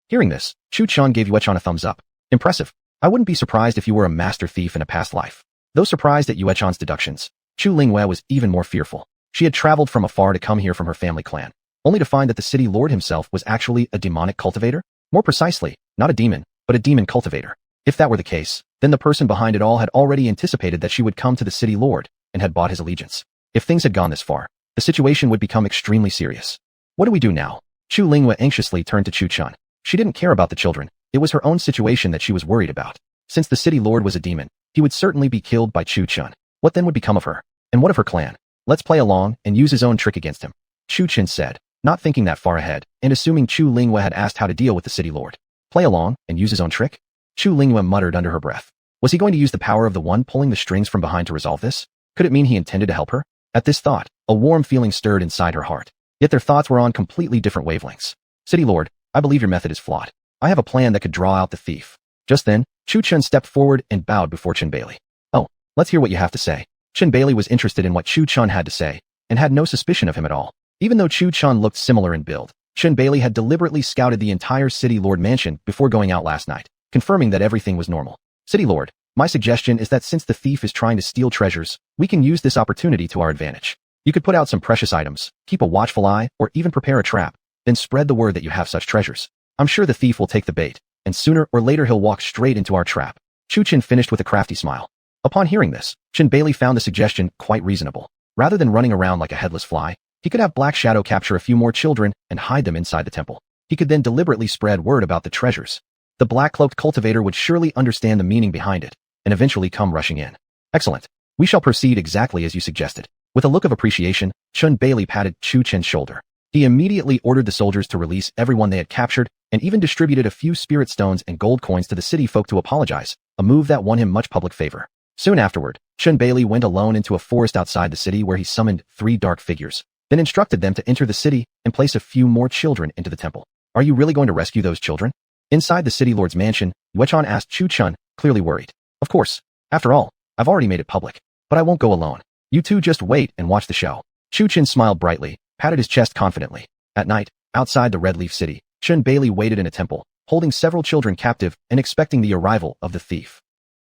Hearing this, Chu Chun gave Yue Chan a thumbs up. "Impressive. I wouldn't be surprised if you were a master thief in a past life." Though surprised at Yue Chan's deductions, Chu Lingwei was even more fearful. She had traveled from afar to come here from her family clan, only to find that the city lord himself was actually a demonic cultivator? More precisely, not a demon, but a demon cultivator. If that were the case, then the person behind it all had already anticipated that she would come to the city lord and had bought his allegiance. If things had gone this far, the situation would become extremely serious. What do we do now? Chu Lingwei anxiously turned to Chu Chun. She didn't care about the children. It was her own situation that she was worried about. Since the city lord was a demon, he would certainly be killed by Chu Chun. What then would become of her? And what of her clan? Let's play along and use his own trick against him, Chu Chun said, not thinking that far ahead, and assuming Chu Lingwei had asked how to deal with the city lord. Play along and use his own trick? Chu Lingwei muttered under her breath. Was he going to use the power of the one pulling the strings from behind to resolve this? Could it mean he intended to help her? At this thought, a warm feeling stirred inside her heart. Yet their thoughts were on completely different wavelengths. City lord, I believe your method is flawed. I have a plan that could draw out the thief. Just then, Chu Chun stepped forward and bowed before Chen Bailey. Oh, let's hear what you have to say. Chen Bailey was interested in what Chu Chun had to say, and had no suspicion of him at all. Even though Chu Chun looked similar in build, Chen Bailey had deliberately scouted the entire City Lord mansion before going out last night, confirming that everything was normal. City Lord, my suggestion is that since the thief is trying to steal treasures, we can use this opportunity to our advantage. You could put out some precious items, keep a watchful eye, or even prepare a trap, then spread the word that you have such treasures. I'm sure the thief will take the bait, and sooner or later he'll walk straight into our trap. Chu Chun finished with a crafty smile. Upon hearing this, Chen Bailey found the suggestion quite reasonable. Rather than running around like a headless fly, he could have Black Shadow capture a few more children and hide them inside the temple. He could then deliberately spread word about the treasures. The black-cloaked cultivator would surely understand the meaning behind it, and eventually come rushing in. Excellent. We shall proceed exactly as you suggested. With a look of appreciation, Chen Bailey patted Chu Chen's shoulder. He immediately ordered the soldiers to release everyone they had captured, and even distributed a few spirit stones and gold coins to the city folk to apologize, a move that won him much public favor. Soon afterward, Chen Bailey went alone into a forest outside the city where he summoned 3 dark figures, then instructed them to enter the city and place a few more children into the temple. Are you really going to rescue those children? Inside the city lord's mansion, Yue Chan asked Chu Chun, clearly worried. Of course. After all, I've already made it public. But I won't go alone. You two just wait and watch the show. Chu Chun smiled brightly, patted his chest confidently. At night, outside the Red Leaf City, Chen Bailey waited in a temple, holding several children captive and expecting the arrival of the thief.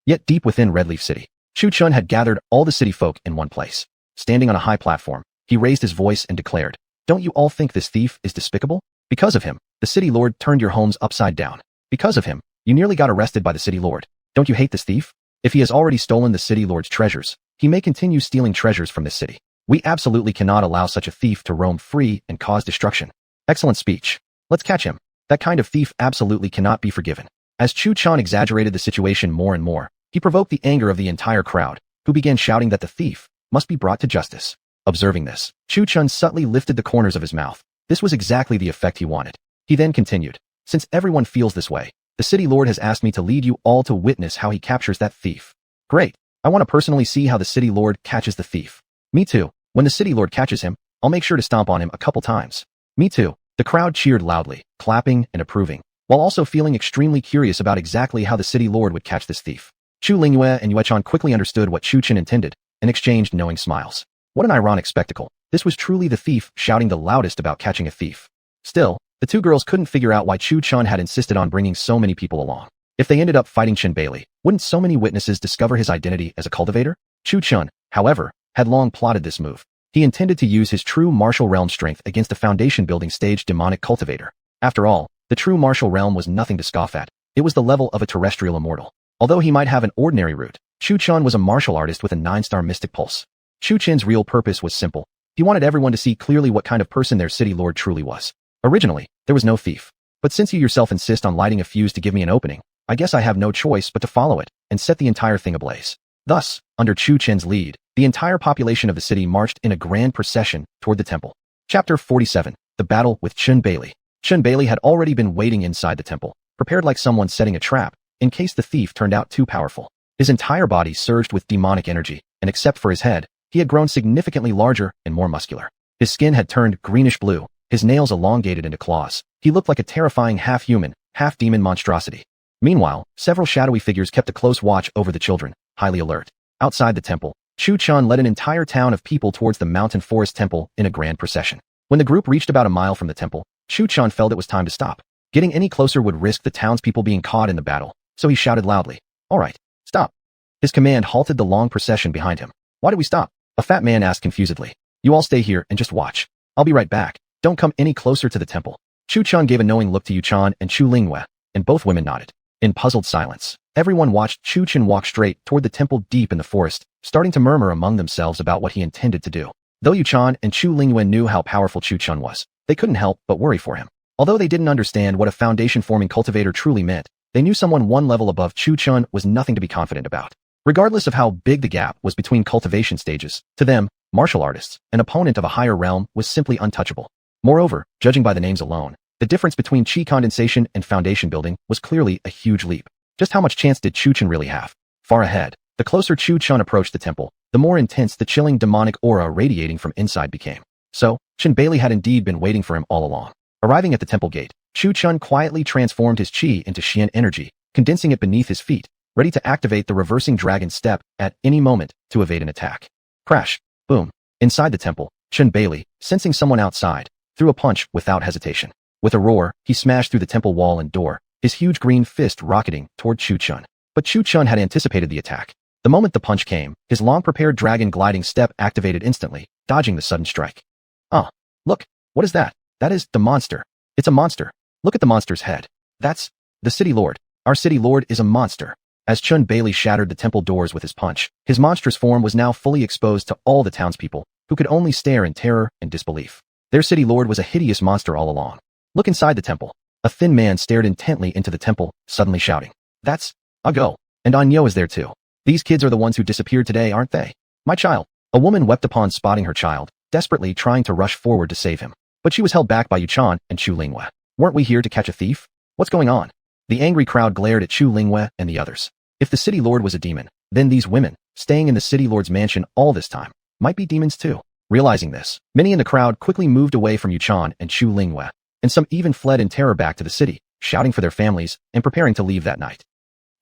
Yet deep within Red Leaf City, Chu Chun had gathered all the city folk in one place. Standing on a high platform, he raised his voice and declared, "Don't you all think this thief is despicable? Because of him, the city lord turned your homes upside down. Because of him, you nearly got arrested by the city lord. Don't you hate this thief? If he has already stolen the city lord's treasures, he may continue stealing treasures from this city. We absolutely cannot allow such a thief to roam free and cause destruction." Excellent speech. Let's catch him. That kind of thief absolutely cannot be forgiven. As Chu Chun exaggerated the situation more and more, he provoked the anger of the entire crowd, who began shouting that the thief must be brought to justice. Observing this, Chu Chun subtly lifted the corners of his mouth, This was exactly the effect he wanted. He then continued, "Since everyone feels this way, the city lord has asked me to lead you all to witness how he captures that thief." "Great. I want to personally see how the city lord catches the thief." "Me too. When the city lord catches him, I'll make sure to stomp on him a couple times." "Me too." The crowd cheered loudly, clapping and approving, while also feeling extremely curious about exactly how the city lord would catch this thief. Chu Lingyue and Yuechan quickly understood what Chu Chen intended and exchanged knowing smiles. What an ironic spectacle. This was truly the thief shouting the loudest about catching a thief. Still, the two girls couldn't figure out why Chu Chen had insisted on bringing so many people along. If they ended up fighting Chen Bailey, wouldn't so many witnesses discover his identity as a cultivator? Chu Chen, however, had long plotted this move. He intended to use his true martial realm strength against a foundation building stage demonic cultivator. After all, the true martial realm was nothing to scoff at. It was the level of a terrestrial immortal. Although he might have an ordinary root, Chu Chen was a martial artist with a 9-star mystic pulse. Chu Chen's real purpose was simple. He wanted everyone to see clearly what kind of person their city lord truly was. Originally, there was no thief. But since you yourself insist on lighting a fuse to give me an opening, I guess I have no choice but to follow it and set the entire thing ablaze. Thus, under Chu Chen's lead, the entire population of the city marched in a grand procession toward the temple. Chapter 47. The Battle with Chen Bailey. Chen Bailey had already been waiting inside the temple, prepared like someone setting a trap, in case the thief turned out too powerful. His entire body surged with demonic energy, and except for his head, he had grown significantly larger and more muscular. His skin had turned greenish-blue, his nails elongated into claws. He looked like a terrifying half-human, half-demon monstrosity. Meanwhile, several shadowy figures kept a close watch over the children, highly alert. Outside the temple, Chu Chen led an entire town of people towards the mountain forest temple in a grand procession. When the group reached about a mile from the temple, Chu Chen felt it was time to stop. Getting any closer would risk the townspeople being caught in the battle, so he shouted loudly, "All right, stop." His command halted the long procession behind him. "Why do we stop?" a fat man asked confusedly. "You all stay here and just watch. I'll be right back. Don't come any closer to the temple." Chu Chen gave a knowing look to Yuechan and Chu Lingyue, and both women nodded. In puzzled silence, everyone watched Chu Chen walk straight toward the temple deep in the forest, starting to murmur among themselves about what he intended to do. Though Yuechan and Chu Lingyue knew how powerful Chu Chen was, they couldn't help but worry for him. Although they didn't understand what a foundation-forming cultivator truly meant, they knew someone one level above Chu Chen was nothing to be confident about. Regardless of how big the gap was between cultivation stages, to them, martial artists, an opponent of a higher realm was simply untouchable. Moreover, judging by the names alone, the difference between chi condensation and foundation building was clearly a huge leap. Just how much chance did Chu Chen really have? Far ahead, the closer Chu Chen approached the temple, the more intense the chilling demonic aura radiating from inside became. So, Chen Bailey had indeed been waiting for him all along. Arriving at the temple gate, Chu Chen quietly transformed his chi into Xian energy, condensing it beneath his feet, ready to activate the reversing dragon step at any moment to evade an attack. Crash! Boom! Inside the temple, Chen Bailey, sensing someone outside, threw a punch without hesitation. With a roar, he smashed through the temple wall and door, his huge green fist rocketing toward Chu Chen. But Chu Chen had anticipated the attack. The moment the punch came, his long-prepared dragon gliding step activated instantly, dodging the sudden strike. "Ah, look, what is that?" "That is the monster. It's a monster. Look at the monster's head. That's the city lord. Our city lord is a monster." As Chen Bailey shattered the temple doors with his punch, his monstrous form was now fully exposed to all the townspeople, who could only stare in terror and disbelief. Their city lord was a hideous monster all along. Look inside the temple. A thin man stared intently into the temple, suddenly shouting, "That's Ago. And Anyo is there too. These kids are the ones who disappeared today, aren't they? My child." A woman wept upon spotting her child, desperately trying to rush forward to save him. But she was held back by Yuechan and Chu Lingyue. "Weren't we here to catch a thief? What's going on?" The angry crowd glared at Chu Lingyue and the others. If the city lord was a demon, then these women, staying in the city lord's mansion all this time, might be demons too. Realizing this, many in the crowd quickly moved away from Yuechan and Chu Lingyue, and some even fled in terror back to the city, shouting for their families and preparing to leave that night.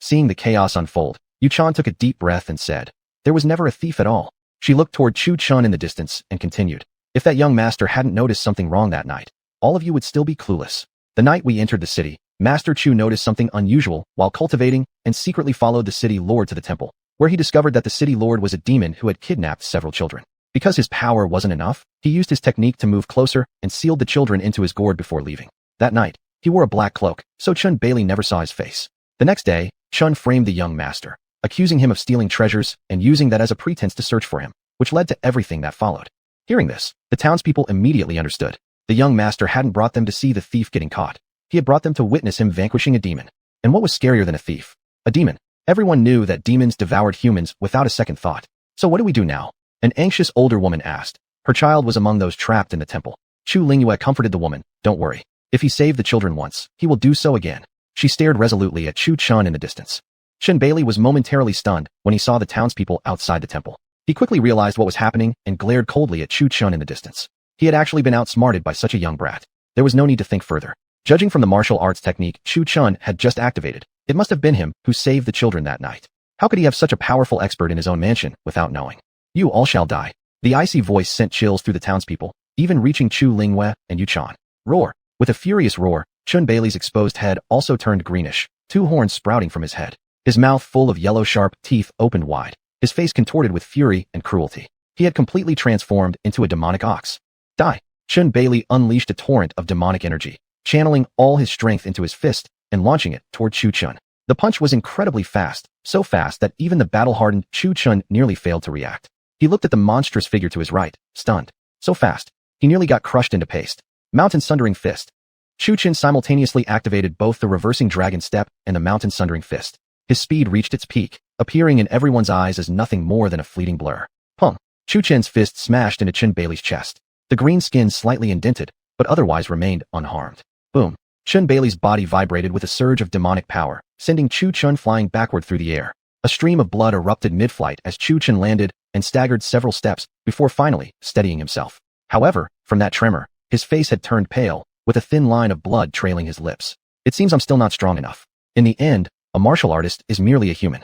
Seeing the chaos unfold, Yuechan took a deep breath and said, "There was never a thief at all." She looked toward Chu Chen in the distance and continued, "If that young master hadn't noticed something wrong that night, all of you would still be clueless. The night we entered the city, Master Chu noticed something unusual while cultivating and secretly followed the city lord to the temple, where he discovered that the city lord was a demon who had kidnapped several children. Because his power wasn't enough, he used his technique to move closer and sealed the children into his gourd before leaving. That night, he wore a black cloak, so Chen Bailey never saw his face. The next day, Chen framed the young master, accusing him of stealing treasures and using that as a pretense to search for him, which led to everything that followed. Hearing this, the townspeople immediately understood. The young master hadn't brought them to see the thief getting caught. He had brought them to witness him vanquishing a demon. And what was scarier than a thief? A demon. Everyone knew that demons devoured humans without a second thought. So what do we do now? An anxious older woman asked. Her child was among those trapped in the temple. Chu Lingyue comforted the woman. Don't worry. If he saved the children once, he will do so again. She stared resolutely at Chu Chun in the distance. Chen Bailey was momentarily stunned when he saw the townspeople outside the temple. He quickly realized what was happening and glared coldly at Chu Chun in the distance. He had actually been outsmarted by such a young brat. There was no need to think further. Judging from the martial arts technique Chu Chun had just activated, it must have been him who saved the children that night. How could he have such a powerful expert in his own mansion without knowing? You all shall die. The icy voice sent chills through the townspeople, even reaching Chu Lingyue and Yu Chan. Roar. With a furious roar, Chen Bailey's exposed head also turned greenish, two horns sprouting from his head. His mouth full of yellow sharp teeth opened wide, his face contorted with fury and cruelty. He had completely transformed into a demonic ox. Die. Chen Bailey unleashed a torrent of demonic energy, channeling all his strength into his fist and launching it toward Chu Chun. The punch was incredibly fast, so fast that even the battle-hardened Chu Chun nearly failed to react. He looked at the monstrous figure to his right, stunned. So fast, he nearly got crushed into paste. Mountain Sundering Fist. Chu Chun simultaneously activated both the reversing dragon step and the Mountain Sundering Fist. His speed reached its peak, appearing in everyone's eyes as nothing more than a fleeting blur. Pum! Chu Chun's fist smashed into Chen Bailey's chest. The green skin slightly indented, but otherwise remained unharmed. Boom! Chen Bailey's body vibrated with a surge of demonic power, sending Chu Chun flying backward through the air. A stream of blood erupted mid-flight as Chu Chun landed and staggered several steps before finally steadying himself. However, from that tremor, his face had turned pale, with a thin line of blood trailing his lips. It seems I'm still not strong enough. In the end, a martial artist is merely a human.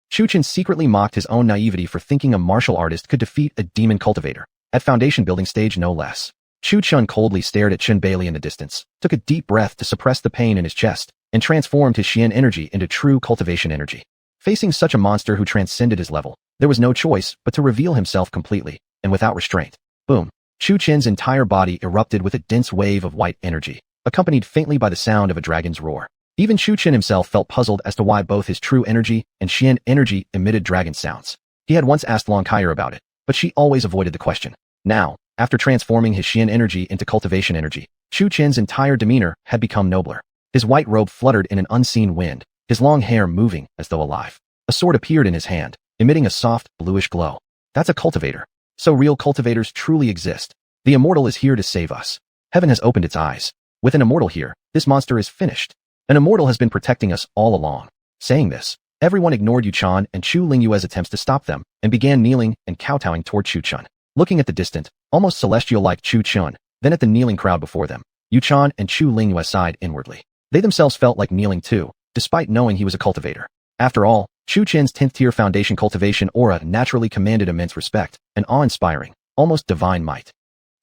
Chu Chun secretly mocked his own naivety for thinking a martial artist could defeat a demon cultivator, at foundation building stage no less. Chu Chun coldly stared at Chen Bailey in the distance, took a deep breath to suppress the pain in his chest, and transformed his Xian energy into true cultivation energy. Facing such a monster who transcended his level, there was no choice but to reveal himself completely, and without restraint. Boom! Chu Chen's entire body erupted with a dense wave of white energy, accompanied faintly by the sound of a dragon's roar. Even Chu Chen himself felt puzzled as to why both his true energy and Xian energy emitted dragon sounds. He had once asked Long Kaier about it, but she always avoided the question. Now, after transforming his Xian energy into cultivation energy, Chu Chen's entire demeanor had become nobler. His white robe fluttered in an unseen wind, his long hair moving as though alive. A sword appeared in his hand, emitting a soft, bluish glow. That's a cultivator. So real cultivators truly exist. The immortal is here to save us. Heaven has opened its eyes. With an immortal here, this monster is finished. An immortal has been protecting us all along. Saying this, everyone ignored Yu Chan and Chu Lingyue's attempts to stop them, and began kneeling and kowtowing toward Chu Chun. Looking at the distant, almost celestial-like Chu Chun, then at the kneeling crowd before them, Yu Chan and Chu Lingyue sighed inwardly. They themselves felt like kneeling too, despite knowing he was a cultivator. After all, Chu Chen's 10th-tier foundation cultivation aura naturally commanded immense respect, an awe-inspiring, almost divine might.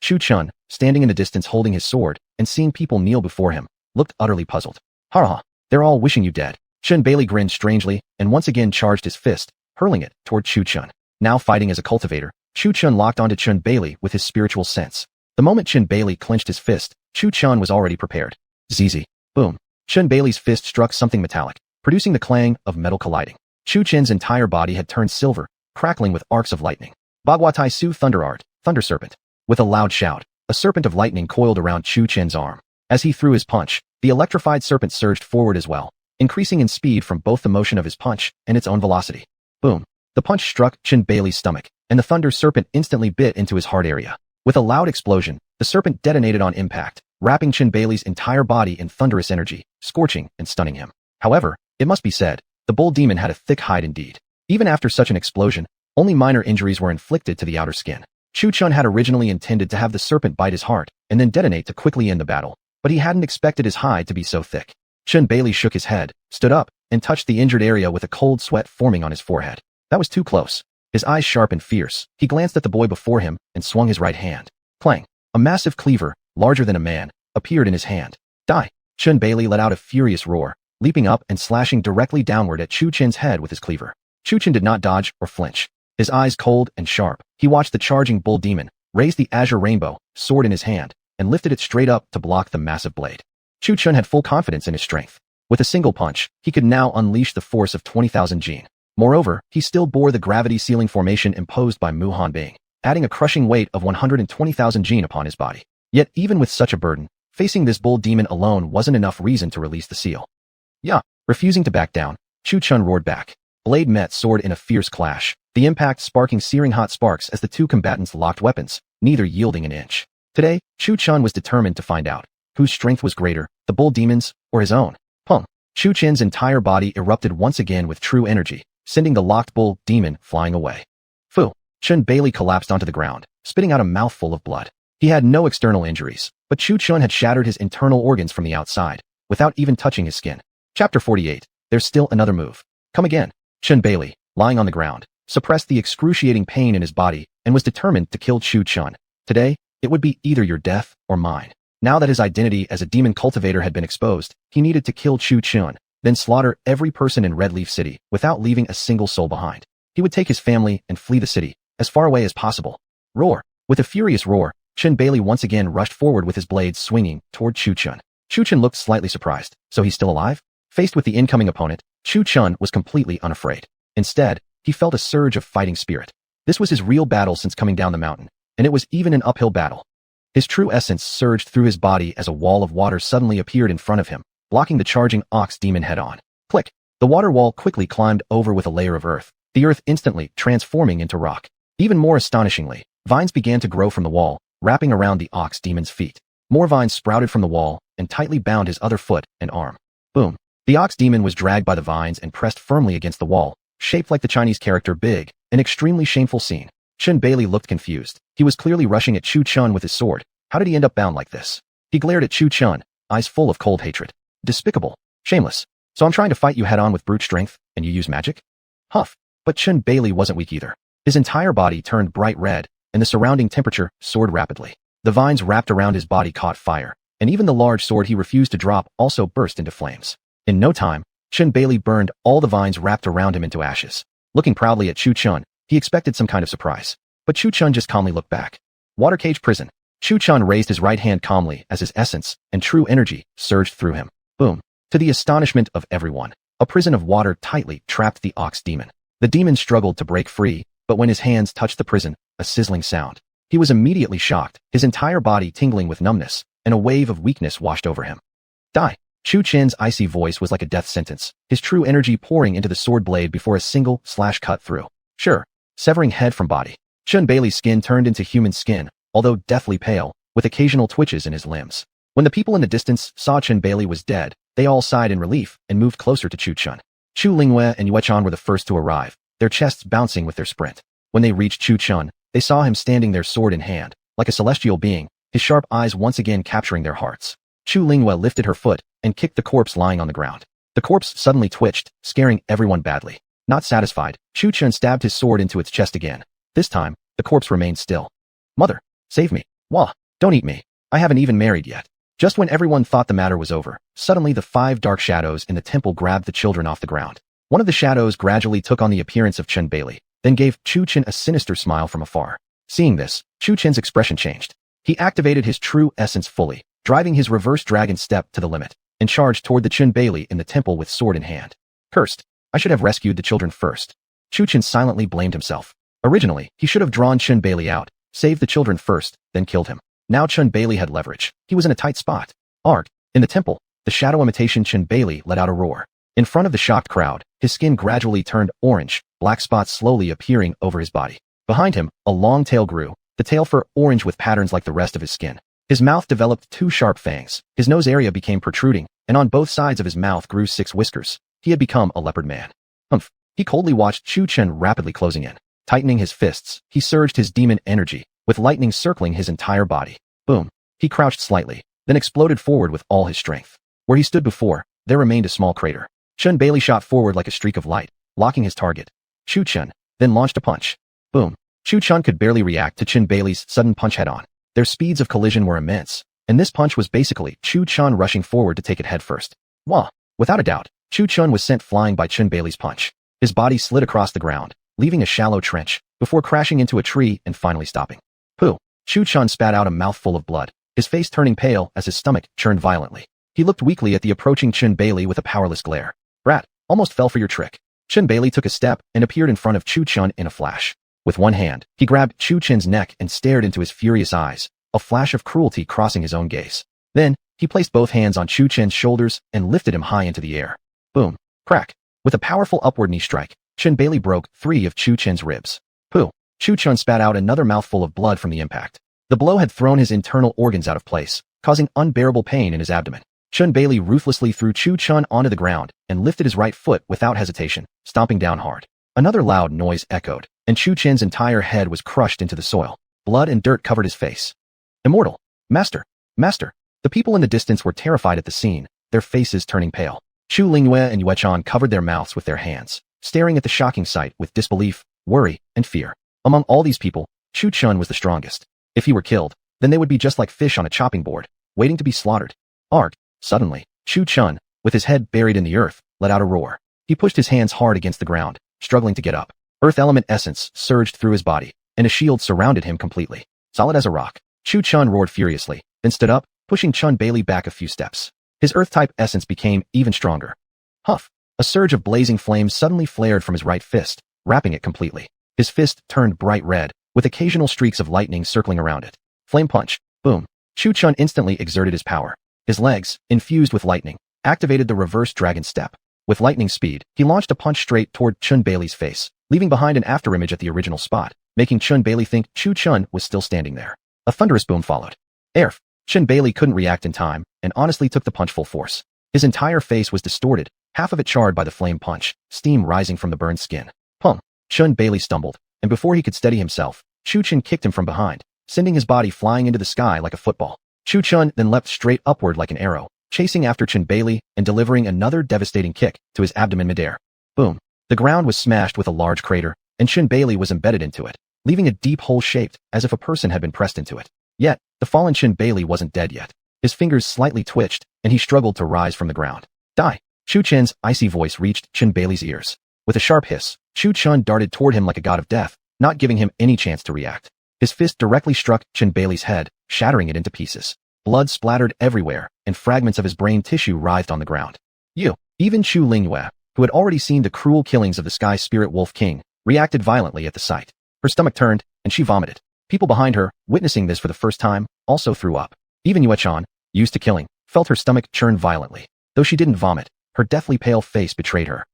Chu Chun, standing in the distance holding his sword, and seeing people kneel before him, looked utterly puzzled. Ha! They're all wishing you dead. Chen Bailey grinned strangely, and once again charged his fist, hurling it toward Chu Chun. Now fighting as a cultivator, Chu Chun locked onto Chen Bailey with his spiritual sense. The moment Chen Bailey clenched his fist, Chu Chun was already prepared. ZZ. Boom. Chen Bailey's fist struck something metallic, producing the clang of metal colliding. Chu Chen's entire body had turned silver, crackling with arcs of lightning. Bagua Tai Su Thunder Art, Thunder Serpent. With a loud shout, a serpent of lightning coiled around Chu Chen's arm. As he threw his punch, the electrified serpent surged forward as well, increasing in speed from both the motion of his punch and its own velocity. Boom. The punch struck Chen Bailey's stomach, and the thunder serpent instantly bit into his heart area. With a loud explosion, the serpent detonated on impact, wrapping Chen Bailey's entire body in thunderous energy, scorching and stunning him. However, it must be said, the bull demon had a thick hide indeed. Even after such an explosion, only minor injuries were inflicted to the outer skin. Chu Chun had originally intended to have the serpent bite his heart, and then detonate to quickly end the battle, but he hadn't expected his hide to be so thick. Chen Bailey shook his head, stood up, and touched the injured area with a cold sweat forming on his forehead. That was too close. His eyes sharp and fierce, he glanced at the boy before him and swung his right hand. Clang! A massive cleaver, larger than a man, appeared in his hand. Die! Chen Bailey let out a furious roar, leaping up and slashing directly downward at Chu Chen's head with his cleaver. Chu Chen did not dodge or flinch. His eyes cold and sharp, he watched the charging bull demon, raise the azure rainbow, sword in his hand, and lifted it straight up to block the massive blade. Chu Chun had full confidence in his strength. With a single punch, he could now unleash the force of 20,000 jin. Moreover, he still bore the gravity ceiling formation imposed by Mu Hanbing, adding a crushing weight of 120,000 jin upon his body. Yet even with such a burden, facing this bull demon alone wasn't enough reason to release the seal. Yeah, refusing to back down, Chu Chun roared back. Blade met sword in a fierce clash, the impact sparking searing hot sparks as the two combatants locked weapons, neither yielding an inch. Today, Chu Chun was determined to find out whose strength was greater, the bull demon's or his own. Pung. Chu Chen's entire body erupted once again with true energy, sending the locked bull demon flying away. Fu. Chun Bailey collapsed onto the ground, spitting out a mouthful of blood. He had no external injuries, but Chu Chun had shattered his internal organs from the outside, without even touching his skin. Chapter 48. There's still another move. Come again. Chun Bailey, lying on the ground, suppressed the excruciating pain in his body and was determined to kill Chu Chun. Today, it would be either your death or mine. Now that his identity as a demon cultivator had been exposed, he needed to kill Chu Chun, then slaughter every person in Red Leaf City without leaving a single soul behind. He would take his family and flee the city, as far away as possible. Roar. With a furious roar, Chun Bailey once again rushed forward with his blades swinging toward Chu Chun. Chu Chun looked slightly surprised. So he's still alive? Faced with the incoming opponent, Chu Chun was completely unafraid. Instead, he felt a surge of fighting spirit. This was his real battle since coming down the mountain, and it was even an uphill battle. His true essence surged through his body as a wall of water suddenly appeared in front of him, blocking the charging ox demon head-on. Click! The water wall quickly climbed over with a layer of earth, the earth instantly transforming into rock. Even more astonishingly, vines began to grow from the wall, wrapping around the ox demon's feet. More vines sprouted from the wall and tightly bound his other foot and arm. Boom! The ox demon was dragged by the vines and pressed firmly against the wall, shaped like the Chinese character Big, an extremely shameful scene. Chun Bailey looked confused. He was clearly rushing at Chu Chun with his sword. How did he end up bound like this? He glared at Chu Chun, eyes full of cold hatred. Despicable. Shameless. So I'm trying to fight you head-on with brute strength, and you use magic? Huff. But Chun Bailey wasn't weak either. His entire body turned bright red, and the surrounding temperature soared rapidly. The vines wrapped around his body caught fire, and even the large sword he refused to drop also burst into flames. In no time, Chun Bailey burned all the vines wrapped around him into ashes. Looking proudly at Chu Chun, he expected some kind of surprise. But Chu Chun just calmly looked back. Water cage prison. Chu Chun raised his right hand calmly as his essence and true energy surged through him. Boom. To the astonishment of everyone, a prison of water tightly trapped the ox demon. The demon struggled to break free, but when his hands touched the prison, a sizzling sound. He was immediately shocked, his entire body tingling with numbness, and a wave of weakness washed over him. Die. Chu Chen's icy voice was like a death sentence, his true energy pouring into the sword blade before a single slash cut through. Sure. Severing head from body. Chun Bailey's skin turned into human skin, although deathly pale, with occasional twitches in his limbs. When the people in the distance saw Chun Bailey was dead, they all sighed in relief and moved closer to Chu Chun. Chu Lingwei and Yuechan were the first to arrive, their chests bouncing with their sprint. When they reached Chu Chun, they saw him standing there sword in hand, like a celestial being, his sharp eyes once again capturing their hearts. Chu Lingwei lifted her foot and kicked the corpse lying on the ground. The corpse suddenly twitched, scaring everyone badly. Not satisfied, Chu Chun stabbed his sword into its chest again. This time, the corpse remained still. Mother, save me. Wah, don't eat me. I haven't even married yet. Just when everyone thought the matter was over, suddenly the 5 dark shadows in the temple grabbed the children off the ground. One of the shadows gradually took on the appearance of Chun Bailey, then gave Chu Chun a sinister smile from afar. Seeing this, Chu Chun's expression changed. He activated his true essence fully, driving his reverse dragon step to the limit, and charged toward the Chun Bailey in the temple with sword in hand. Cursed. I should have rescued the children first. Chu Chun silently blamed himself. Originally, he should have drawn Chun Bailey out, saved the children first, then killed him. Now Chun Bailey had leverage. He was in a tight spot. Arg. In the temple, the shadow imitation Chun Bailey let out a roar. In front of the shocked crowd, his skin gradually turned orange, black spots slowly appearing over his body. Behind him, a long tail grew, the tail fur orange with patterns like the rest of his skin. His mouth developed 2 sharp fangs, his nose area became protruding, and on both sides of his mouth grew 6 whiskers. He had become a leopard man. Humph. He coldly watched Chu Chun rapidly closing in. Tightening his fists, he surged his demon energy, with lightning circling his entire body. Boom. He crouched slightly, then exploded forward with all his strength. Where he stood before, there remained a small crater. Chun Bailey shot forward like a streak of light, locking his target. Chu Chun, then launched a punch. Boom. Chu Chun could barely react to Chun Bailey's sudden punch head-on. Their speeds of collision were immense, and this punch was basically Chu Chun rushing forward to take it head first. Wah! Without a doubt, Chu Chun was sent flying by Chun Bailey's punch. His body slid across the ground, leaving a shallow trench, before crashing into a tree and finally stopping. Pooh! Chu Chun spat out a mouthful of blood, his face turning pale as his stomach churned violently. He looked weakly at the approaching Chun Bailey with a powerless glare. Brat, almost fell for your trick. Chun Bailey took a step and appeared in front of Chu Chun in a flash. With one hand, he grabbed Chu Chun's neck and stared into his furious eyes, a flash of cruelty crossing his own gaze. Then, he placed both hands on Chu Chun's shoulders and lifted him high into the air. Boom. Crack. With a powerful upward knee strike, Chun Bailey broke 3 of Chu Chun's ribs. Pooh. Chu Chun spat out another mouthful of blood from the impact. The blow had thrown his internal organs out of place, causing unbearable pain in his abdomen. Chun Bailey ruthlessly threw Chu Chun onto the ground and lifted his right foot without hesitation, stomping down hard. Another loud noise echoed, and Chu Chen's entire head was crushed into the soil. Blood and dirt covered his face. Immortal! Master! Master! The people in the distance were terrified at the scene, their faces turning pale. Chu Lingyue and Yuechan covered their mouths with their hands, staring at the shocking sight with disbelief, worry, and fear. Among all these people, Chu Chun was the strongest. If he were killed, then they would be just like fish on a chopping board, waiting to be slaughtered. Arg! Suddenly, Chu Chun, with his head buried in the earth, let out a roar. He pushed his hands hard against the ground, struggling to get up. Earth element essence surged through his body, and a shield surrounded him completely. Solid as a rock, Chu Chun roared furiously, then stood up, pushing Chun Bailey back a few steps. His earth-type essence became even stronger. Huff! A surge of blazing flames suddenly flared from his right fist, wrapping it completely. His fist turned bright red, with occasional streaks of lightning circling around it. Flame punch! Boom! Chu Chun instantly exerted his power. His legs, infused with lightning, activated the reverse dragon step. With lightning speed, he launched a punch straight toward Chun Bailey's face, leaving behind an afterimage at the original spot, making Chun Bailey think Chu Chun was still standing there. A thunderous boom followed. Erf! Chun Bailey couldn't react in time, and honestly took the punch full force. His entire face was distorted, half of it charred by the flame punch, steam rising from the burned skin. Pum! Chun Bailey stumbled, and before he could steady himself, Chu Chun kicked him from behind, sending his body flying into the sky like a football. Chu Chun then leapt straight upward like an arrow, chasing after Chun Bailey and delivering another devastating kick to his abdomen midair. Boom! The ground was smashed with a large crater, and Chun Bailey was embedded into it, leaving a deep hole shaped as if a person had been pressed into it. Yet, the fallen Chun Bailey wasn't dead yet. His fingers slightly twitched, and he struggled to rise from the ground. Die! Chu Chen's icy voice reached Chun Bailey's ears. With a sharp hiss, Chu Chun darted toward him like a god of death, not giving him any chance to react. His fist directly struck Chun Bailey's head, shattering it into pieces. Blood splattered everywhere, and fragments of his brain tissue writhed on the ground. Even Chu Lingyue, who had already seen the cruel killings of the Sky Spirit Wolf King, reacted violently at the sight. Her stomach turned, and she vomited. People behind her, witnessing this for the first time, also threw up. Even Yuechan, used to killing, felt her stomach churn violently. Though she didn't vomit, her deathly pale face betrayed her.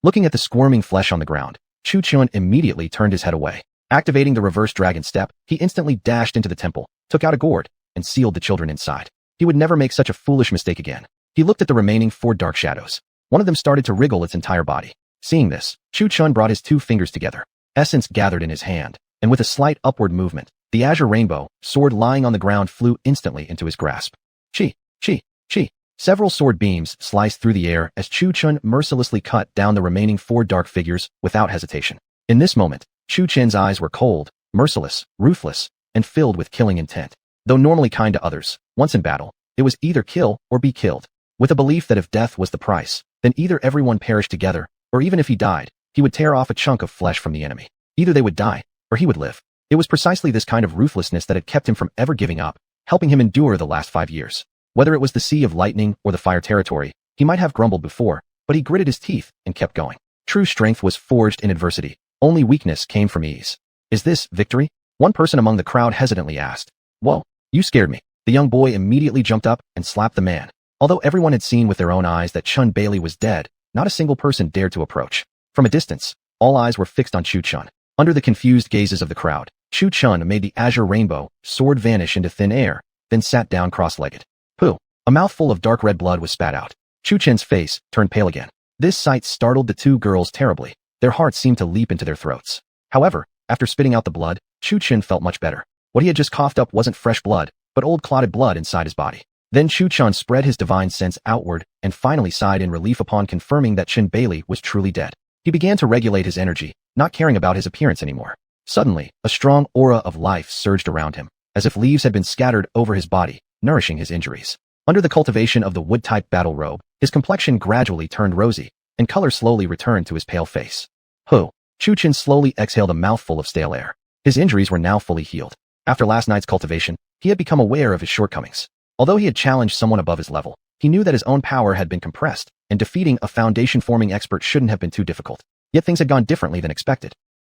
Looking at the squirming flesh on the ground, Chu Chun immediately turned his head away. Activating the reverse dragon step, he instantly dashed into the temple, took out a gourd, and sealed the children inside. He would never make such a foolish mistake again. He looked at the remaining 4 dark shadows. One of them started to wriggle its entire body. Seeing this, Chu Chun brought his 2 fingers together. Essence gathered in his hand, and with a slight upward movement, the azure rainbow sword lying on the ground flew instantly into his grasp. Chi! Chi! Chi! Several sword beams sliced through the air as Chu Chun mercilessly cut down the remaining 4 dark figures without hesitation. In this moment, Chu Chen's eyes were cold, merciless, ruthless, and filled with killing intent. Though normally kind to others, once in battle, it was either kill or be killed. With a belief that if death was the price, then either everyone perished together, or even if he died, he would tear off a chunk of flesh from the enemy. Either they would die, or he would live. It was precisely this kind of ruthlessness that had kept him from ever giving up, helping him endure the last 5 years. Whether it was the Sea of Lightning or the Fire Territory, he might have grumbled before, but he gritted his teeth and kept going. True strength was forged in adversity. Only weakness came from ease. Is this victory? One person among the crowd hesitantly asked. Whoa, you scared me. The young boy immediately jumped up and slapped the man. Although everyone had seen with their own eyes that Chun Bailey was dead, not a single person dared to approach. From a distance, all eyes were fixed on Chu Chun. Under the confused gazes of the crowd, Chu Chun made the azure rainbow sword vanish into thin air, then sat down cross-legged. Pooh! A mouthful of dark red blood was spat out. Chu Chen's face turned pale again. This sight startled the 2 girls terribly. Their hearts seemed to leap into their throats. However, after spitting out the blood, Chu Chun felt much better. What he had just coughed up wasn't fresh blood, but old clotted blood inside his body. Then Chu Chun spread his divine sense outward and finally sighed in relief upon confirming that Chun Bailey was truly dead. He began to regulate his energy, not caring about his appearance anymore. Suddenly, a strong aura of life surged around him, as if leaves had been scattered over his body, nourishing his injuries. Under the cultivation of the wood-type battle robe, his complexion gradually turned rosy, and color slowly returned to his pale face. Chu Chun slowly exhaled a mouthful of stale air. His injuries were now fully healed. After last night's cultivation, he had become aware of his shortcomings. Although he had challenged someone above his level, he knew that his own power had been compressed, and defeating a foundation-forming expert shouldn't have been too difficult. Yet things had gone differently than expected.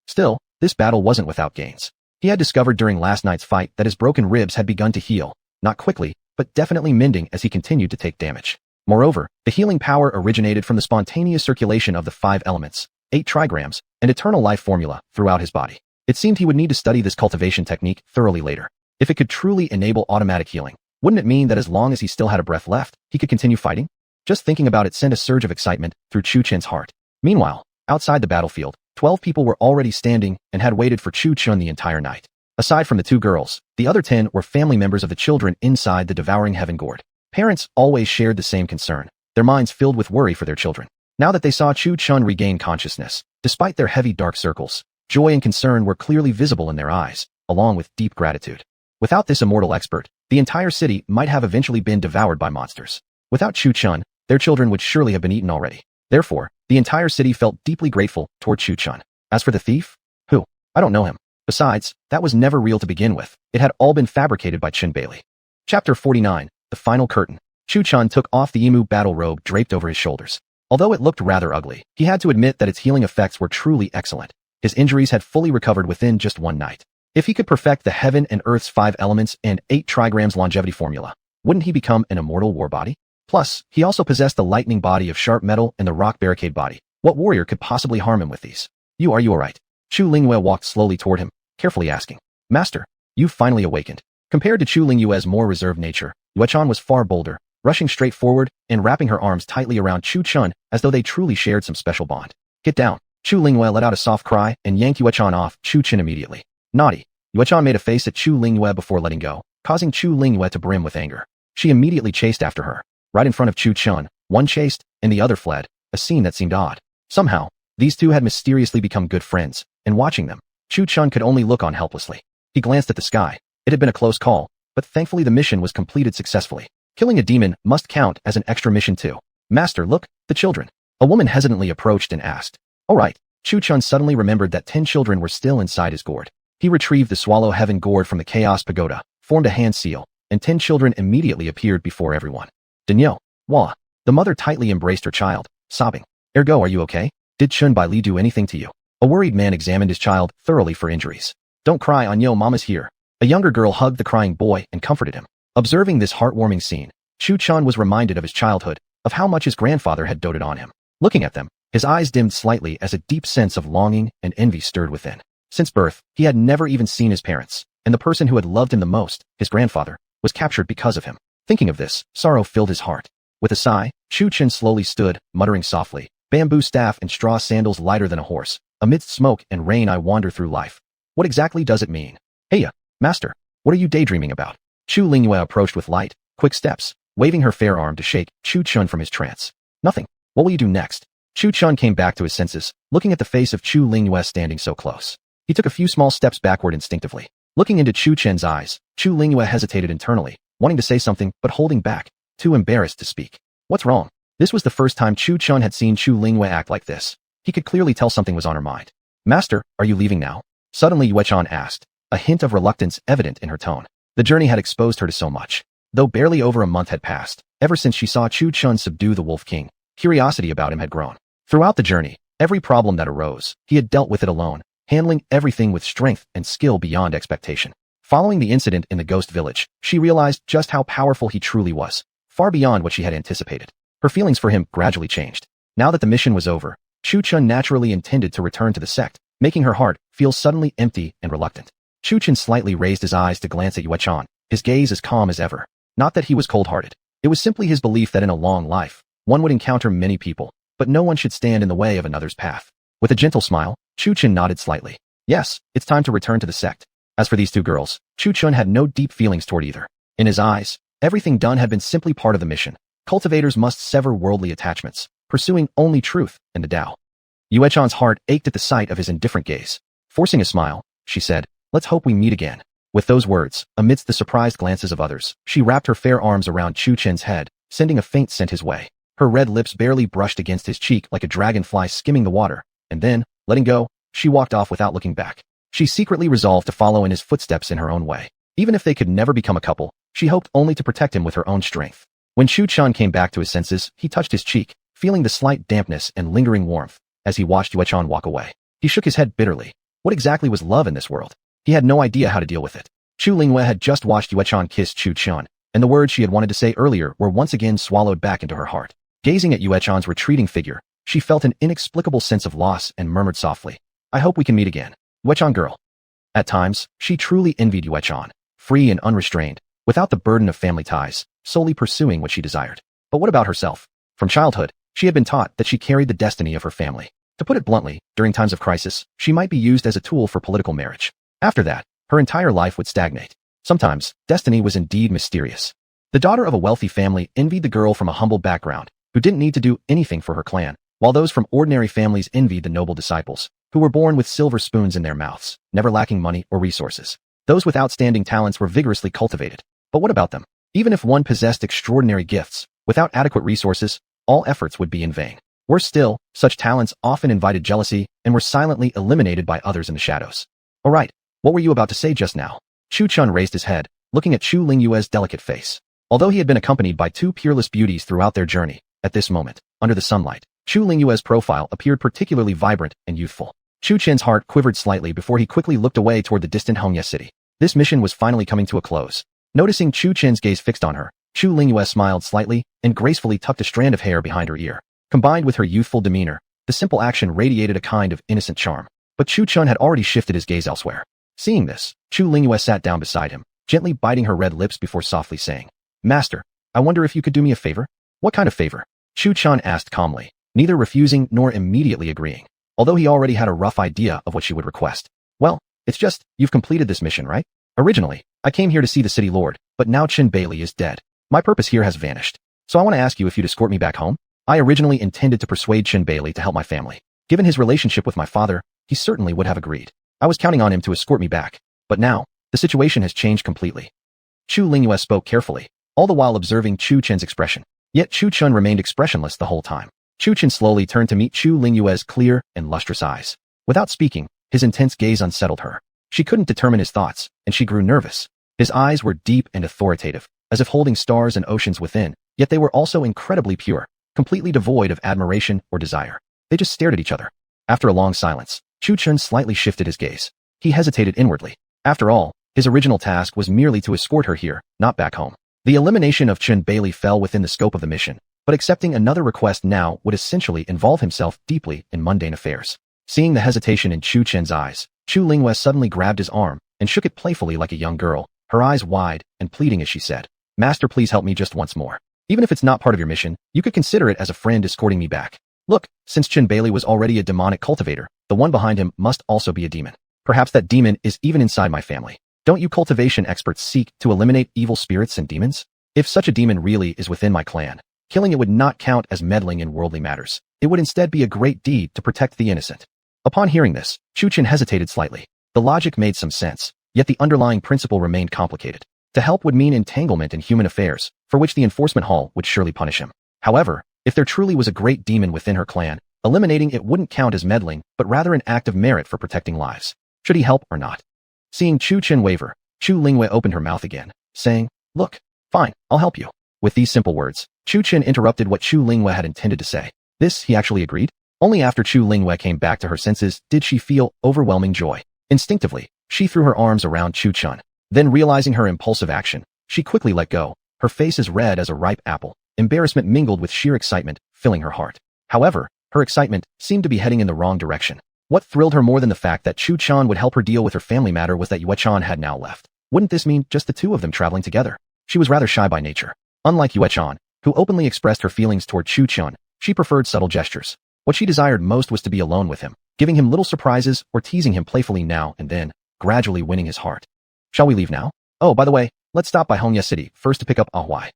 Still, this battle wasn't without gains. He had discovered during last night's fight that his broken ribs had begun to heal, not quickly, but definitely mending as he continued to take damage. Moreover, the healing power originated from the spontaneous circulation of the 5 elements, 8 trigrams, and eternal life formula throughout his body. It seemed he would need to study this cultivation technique thoroughly later. If it could truly enable automatic healing, wouldn't it mean that as long as he still had a breath left, he could continue fighting? Just thinking about it sent a surge of excitement through Chu Chen's heart. Meanwhile, outside the battlefield, 12 people were already standing and had waited for Chu Chen the entire night. Aside from the 2 girls, the other 10 were family members of the children inside the devouring heaven gourd. Parents always shared the same concern, their minds filled with worry for their children. Now that they saw Chu Chen regain consciousness, despite their heavy dark circles, joy and concern were clearly visible in their eyes, along with deep gratitude. Without this immortal expert, the entire city might have eventually been devoured by monsters. Without Chu Chen, their children would surely have been eaten already. Therefore, the entire city felt deeply grateful toward Chu Chen. As for the thief? Who? I don't know him. Besides, that was never real to begin with. It had all been fabricated by Chin Bailey. Chapter 49, The Final Curtain. Chu Chen took off the emu battle robe draped over his shoulders. Although it looked rather ugly, he had to admit that its healing effects were truly excellent. His injuries had fully recovered within just one night. If he could perfect the heaven and earth's 5 elements and 8 trigrams longevity formula, wouldn't he become an immortal war body? Plus, he also possessed the lightning body of sharp metal and the rock barricade body. What warrior could possibly harm him with these? Are you alright? Chu Lingyue walked slowly toward him, carefully asking. Master, you've finally awakened. Compared to Chu Lingyue's more reserved nature, Yuechan was far bolder, rushing straight forward and wrapping her arms tightly around Chu Chen as though they truly shared some special bond. Get down. Chu Lingyue let out a soft cry and yanked Yuechan off Chu Chen immediately. Naughty. Yuechan made a face at Chu Lingyue before letting go, causing Chu Lingyue to brim with anger. She immediately chased after her. Right in front of Chu Chen, one chased and the other fled, a scene that seemed odd. Somehow, these two had mysteriously become good friends, and watching them, Chu Chen could only look on helplessly. He glanced at the sky. It had been a close call, but thankfully the mission was completed successfully. Killing a demon must count as an extra mission too. Master, look, the children. A woman hesitantly approached and asked. All right. Chu Chen suddenly remembered that 10 children were still inside his gourd. He retrieved the Swallow Heaven gourd from the Chaos Pagoda, formed a hand seal, and 10 children immediately appeared before everyone. Daniel, Wah. The mother tightly embraced her child, sobbing. Ergo, are you okay? Did Chun Bai Li do anything to you? A worried man examined his child thoroughly for injuries. Don't cry, Anyo, Mama's here. A younger girl hugged the crying boy and comforted him. Observing this heartwarming scene, Chu Chen was reminded of his childhood, of how much his grandfather had doted on him. Looking at them, his eyes dimmed slightly as a deep sense of longing and envy stirred within. Since birth, he had never even seen his parents, and the person who had loved him the most, his grandfather, was captured because of him. Thinking of this, sorrow filled his heart. With a sigh, Chu Chen slowly stood, muttering softly, bamboo staff and straw sandals lighter than a horse. Amidst smoke and rain I wander through life. What exactly does it mean? Heya, master, what are you daydreaming about? Chu Lingyue approached with light, quick steps, waving her fair arm to shake Chu Chen from his trance. Nothing. What will you do next? Chu Chen came back to his senses, looking at the face of Chu Lingyue standing so close. He took a few small steps backward instinctively. Looking into Chu Chen's eyes, Chu Lingyue hesitated internally, wanting to say something but holding back, too embarrassed to speak. What's wrong? This was the first time Chu Chen had seen Chu Lingyue act like this. He could clearly tell something was on her mind. Master, are you leaving now? Suddenly Yuechan asked, a hint of reluctance evident in her tone. The journey had exposed her to so much. Though barely over a month had passed, ever since she saw Chu Chen subdue the Wolf King, curiosity about him had grown. Throughout the journey, every problem that arose, he had dealt with it alone, handling everything with strength and skill beyond expectation. Following the incident in the ghost village, she realized just how powerful he truly was, far beyond what she had anticipated. Her feelings for him gradually changed. Now that the mission was over, Chu Chen naturally intended to return to the sect, making her heart feel suddenly empty and reluctant. Chu Chen slightly raised his eyes to glance at Yuechan, his gaze as calm as ever. Not that he was cold-hearted. It was simply his belief that in a long life, one would encounter many people, but no one should stand in the way of another's path. With a gentle smile, Chu Chen nodded slightly. Yes, it's time to return to the sect. As for these 2 girls, Chu Chen had no deep feelings toward either. In his eyes, everything done had been simply part of the mission. Cultivators must sever worldly attachments, pursuing only truth and the Tao. Yuechan's heart ached at the sight of his indifferent gaze. Forcing a smile, she said, let's hope we meet again. With those words, amidst the surprised glances of others, she wrapped her fair arms around Chu Chen's head, sending a faint scent his way. Her red lips barely brushed against his cheek like a dragonfly skimming the water, and then, letting go, she walked off without looking back. She secretly resolved to follow in his footsteps in her own way. Even if they could never become a couple, she hoped only to protect him with her own strength. When Chu Chen came back to his senses, he touched his cheek, feeling the slight dampness and lingering warmth, as he watched Yuechan walk away. He shook his head bitterly. What exactly was love in this world? He had no idea how to deal with it. Chu Lingyue had just watched Yuechan kiss Chu Chen, and the words she had wanted to say earlier were once again swallowed back into her heart. Gazing at Yuechan's retreating figure, she felt an inexplicable sense of loss and murmured softly, I hope we can meet again. Yuechan girl. At times, she truly envied Yuechan. free and unrestrained, without the burden of family ties, solely pursuing what she desired. But what about herself? From childhood, she had been taught that she carried the destiny of her family. To put it bluntly, during times of crisis, she might be used as a tool for political marriage. After that, her entire life would stagnate. Sometimes, destiny was indeed mysterious. The daughter of a wealthy family envied the girl from a humble background, who didn't need to do anything for her clan, while those from ordinary families envied the noble disciples, who were born with silver spoons in their mouths, never lacking money or resources. Those with outstanding talents were vigorously cultivated. But what about them? Even if one possessed extraordinary gifts, without adequate resources, all efforts would be in vain. Worse still, such talents often invited jealousy and were silently eliminated by others in the shadows. All right, what were you about to say just now? Chu Chun raised his head, looking at Chu Lingyue's delicate face. Although he had been accompanied by two peerless beauties throughout their journey, at this moment, under the sunlight, Chu Lingyue's profile appeared particularly vibrant and youthful. Chu Chen's heart quivered slightly before he quickly looked away toward the distant Hongyue city. This mission was finally coming to a close. Noticing Chu Chen's gaze fixed on her, Chu Lingyue smiled slightly and gracefully tucked a strand of hair behind her ear. Combined with her youthful demeanor, the simple action radiated a kind of innocent charm. But Chu Chun had already shifted his gaze elsewhere. Seeing this, Chu Lingyue sat down beside him, gently biting her red lips before softly saying, "Master, I wonder if you could do me a favor?" "What kind of favor?" Chu Chun asked calmly, neither refusing nor immediately agreeing, although he already had a rough idea of what she would request. "Well, it's just, you've completed this mission, right? Originally, I came here to see the city lord, but now Qin Bailey is dead. My purpose here has vanished. So I want to ask you if you'd escort me back home." I originally intended to persuade Qin Bailey to help my family. Given his relationship with my father, he certainly would have agreed. I was counting on him to escort me back. But now, the situation has changed completely. Chu Lingyue spoke carefully, all the while observing Chu Chen's expression. Yet Chu Chun remained expressionless the whole time. Chu Chen slowly turned to meet Chu Lingyue's clear and lustrous eyes. Without speaking, his intense gaze unsettled her. She couldn't determine his thoughts, and she grew nervous. His eyes were deep and authoritative, as if holding stars and oceans within, yet they were also incredibly pure, completely devoid of admiration or desire. They just stared at each other. After a long silence, Chu Chun slightly shifted his gaze. He hesitated inwardly. After all, his original task was merely to escort her here, not back home. The elimination of Qin Bailey fell within the scope of the mission, but accepting another request now would essentially involve himself deeply in mundane affairs. Seeing the hesitation in Chu Chen's eyes, Chu Lingyue suddenly grabbed his arm and shook it playfully like a young girl, her eyes wide and pleading as she said, "Master, please help me just once more. Even if it's not part of your mission, you could consider it as a friend escorting me back. Look, since Qin Bailey was already a demonic cultivator, the one behind him must also be a demon. Perhaps that demon is even inside my family. Don't you cultivation experts seek to eliminate evil spirits and demons? If such a demon really is within my clan, killing it would not count as meddling in worldly matters. It would instead be a great deed to protect the innocent." Upon hearing this, Chu Chen hesitated slightly. The logic made some sense, yet the underlying principle remained complicated. To help would mean entanglement in human affairs, for which the enforcement hall would surely punish him. However, if there truly was a great demon within her clan, eliminating it wouldn't count as meddling, but rather an act of merit for protecting lives. Should he help or not? Seeing Chu Chen waver, Chu Lingyue opened her mouth again, saying, "Look, fine, I'll help you." With these simple words, Chu Chen interrupted what Chu Lingyue had intended to say. This, he actually agreed. Only after Chu Lingyue came back to her senses did she feel overwhelming joy. Instinctively, she threw her arms around Chu Chun. Then realizing her impulsive action, she quickly let go, her face as red as a ripe apple, embarrassment mingled with sheer excitement, filling her heart. However, her excitement seemed to be heading in the wrong direction. What thrilled her more than the fact that Chu Chan would help her deal with her family matter was that Yue Chan had now left. Wouldn't this mean just the two of them traveling together? She was rather shy by nature. Unlike Yue Chan, who openly expressed her feelings toward Chu Chun, she preferred subtle gestures. What she desired most was to be alone with him, giving him little surprises or teasing him playfully now and then, gradually winning his heart. "Shall we leave now? Oh, by the way, let's stop by Hongyue City first to pick up Ahuai."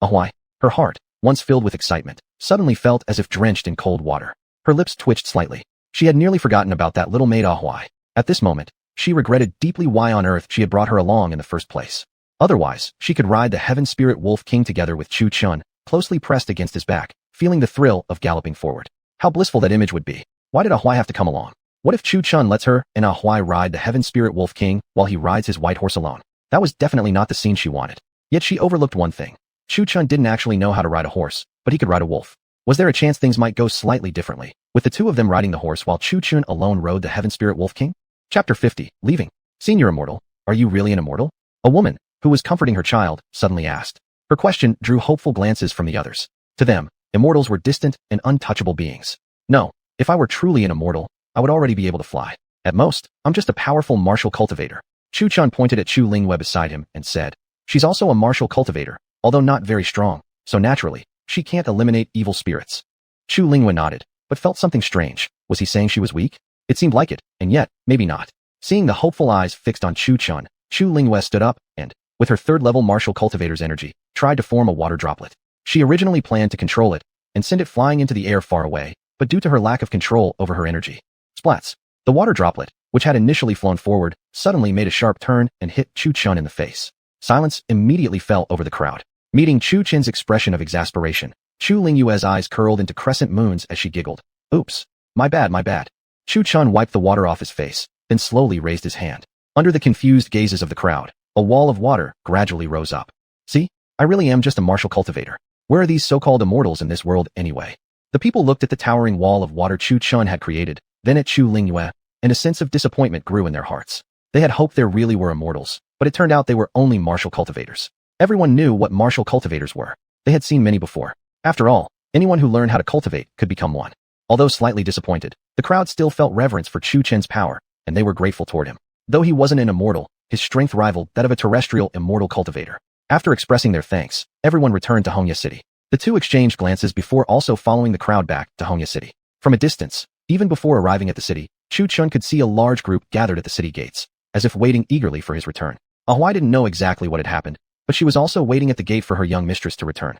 Ahuai. Her heart, once filled with excitement, suddenly felt as if drenched in cold water. Her lips twitched slightly. She had nearly forgotten about that little maid Ahuai. At this moment, she regretted deeply why on earth she had brought her along in the first place. Otherwise, she could ride the Heaven Spirit Wolf King together with Chu Chun, closely pressed against his back, feeling the thrill of galloping forward. How blissful that image would be. Why did Ahuai have to come along? What if Chu Chun lets her and Ahuai ride the Heaven Spirit Wolf King while he rides his white horse alone? That was definitely not the scene she wanted. Yet she overlooked one thing. Chu Chun didn't actually know how to ride a horse, but he could ride a wolf. Was there a chance things might go slightly differently, with the two of them riding the horse while Chu Chun alone rode the Heaven Spirit Wolf King? Chapter 50, Leaving. Senior Immortal, are you really an immortal? A woman, who was comforting her child, suddenly asked. Her question drew hopeful glances from the others. To them, immortals were distant and untouchable beings. No, if I were truly an immortal, I would already be able to fly. At most, I'm just a powerful martial cultivator. Chu Chun pointed at Chu Lingyue beside him and said, "She's also a martial cultivator, although not very strong, so naturally, she can't eliminate evil spirits." Chu Lingyue nodded, but felt something strange. Was he saying she was weak? It seemed like it, and yet, maybe not. Seeing the hopeful eyes fixed on Chu Chun, Chu Lingyue stood up and, with her third-level martial cultivator's energy, tried to form a water droplet. She originally planned to control it and send it flying into the air far away, but due to her lack of control over her energy, splats. The water droplet, which had initially flown forward, suddenly made a sharp turn and hit Chu Chun in the face. Silence immediately fell over the crowd. Meeting Chu Chun's expression of exasperation, Chu Lingyue's eyes curled into crescent moons as she giggled. "Oops. My bad, my bad." Chu Chun wiped the water off his face, then slowly raised his hand. Under the confused gazes of the crowd, a wall of water gradually rose up. "See? I really am just a martial cultivator. Where are these so-called immortals in this world anyway?" The people looked at the towering wall of water Chu Chun had created, then at Chu Lingyue, and a sense of disappointment grew in their hearts. They had hoped there really were immortals, but it turned out they were only martial cultivators. Everyone knew what martial cultivators were. They had seen many before. After all, anyone who learned how to cultivate could become one. Although slightly disappointed, the crowd still felt reverence for Chu Chun's power, and they were grateful toward him. Though he wasn't an immortal, his strength rivaled that of a terrestrial immortal cultivator. After expressing their thanks, everyone returned to Hongya City. The two exchanged glances before also following the crowd back to Hongya City. From a distance, even before arriving at the city, Chu Chun could see a large group gathered at the city gates, as if waiting eagerly for his return. Ahuai didn't know exactly what had happened, but she was also waiting at the gate for her young mistress to return.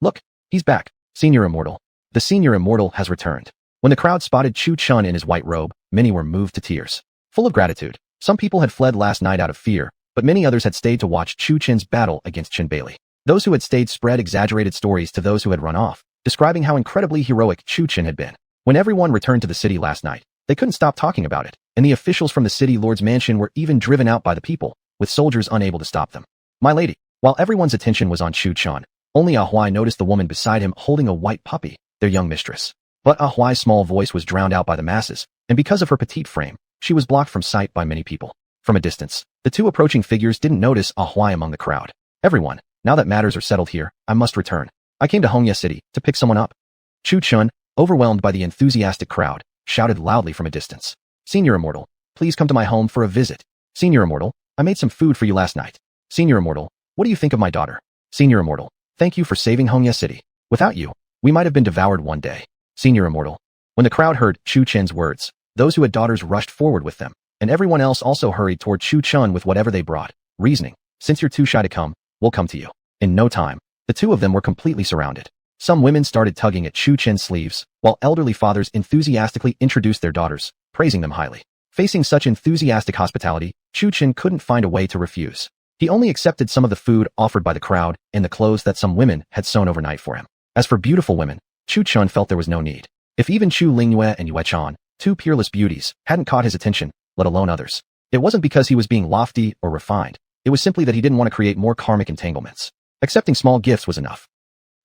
"Look, he's back, Senior Immortal. The Senior Immortal has returned." When the crowd spotted Chu Chun in his white robe, many were moved to tears. Full of gratitude, some people had fled last night out of fear, but many others had stayed to watch Chu Chun's battle against Chen Bailey. Those who had stayed spread exaggerated stories to those who had run off, describing how incredibly heroic Chu Chun had been. When everyone returned to the city last night, they couldn't stop talking about it, and the officials from the city lord's mansion were even driven out by the people, with soldiers unable to stop them. "My lady," while everyone's attention was on Chu Chun, only Ahuai noticed the woman beside him holding a white puppy, their young mistress. But Ahuai's small voice was drowned out by the masses, and because of her petite frame, she was blocked from sight by many people. From a distance, the two approaching figures didn't notice Ahuai among the crowd. "Everyone, now that matters are settled here, I must return. I came to Hongya City to pick someone up." Chu Chun, overwhelmed by the enthusiastic crowd, shouted loudly from a distance. "Senior Immortal, please come to my home for a visit. Senior Immortal, I made some food for you last night. Senior Immortal, what do you think of my daughter? Senior Immortal, thank you for saving Hongya City. Without you, we might have been devoured one day. Senior Immortal." When the crowd heard Chu Chun's words, those who had daughters rushed forward with them, and everyone else also hurried toward Chu Chun with whatever they brought, reasoning, "Since you're too shy to come, we'll come to you." In no time, the two of them were completely surrounded. Some women started tugging at Chu Chun's sleeves, while elderly fathers enthusiastically introduced their daughters, praising them highly. Facing such enthusiastic hospitality, Chu Chun couldn't find a way to refuse. He only accepted some of the food offered by the crowd and the clothes that some women had sewn overnight for him. As for beautiful women, Chu Chun felt there was no need. If even Chu Lingyue and Yue Chan, two peerless beauties, hadn't caught his attention, let alone others, it wasn't because he was being lofty or refined. It was simply that he didn't want to create more karmic entanglements. Accepting small gifts was enough.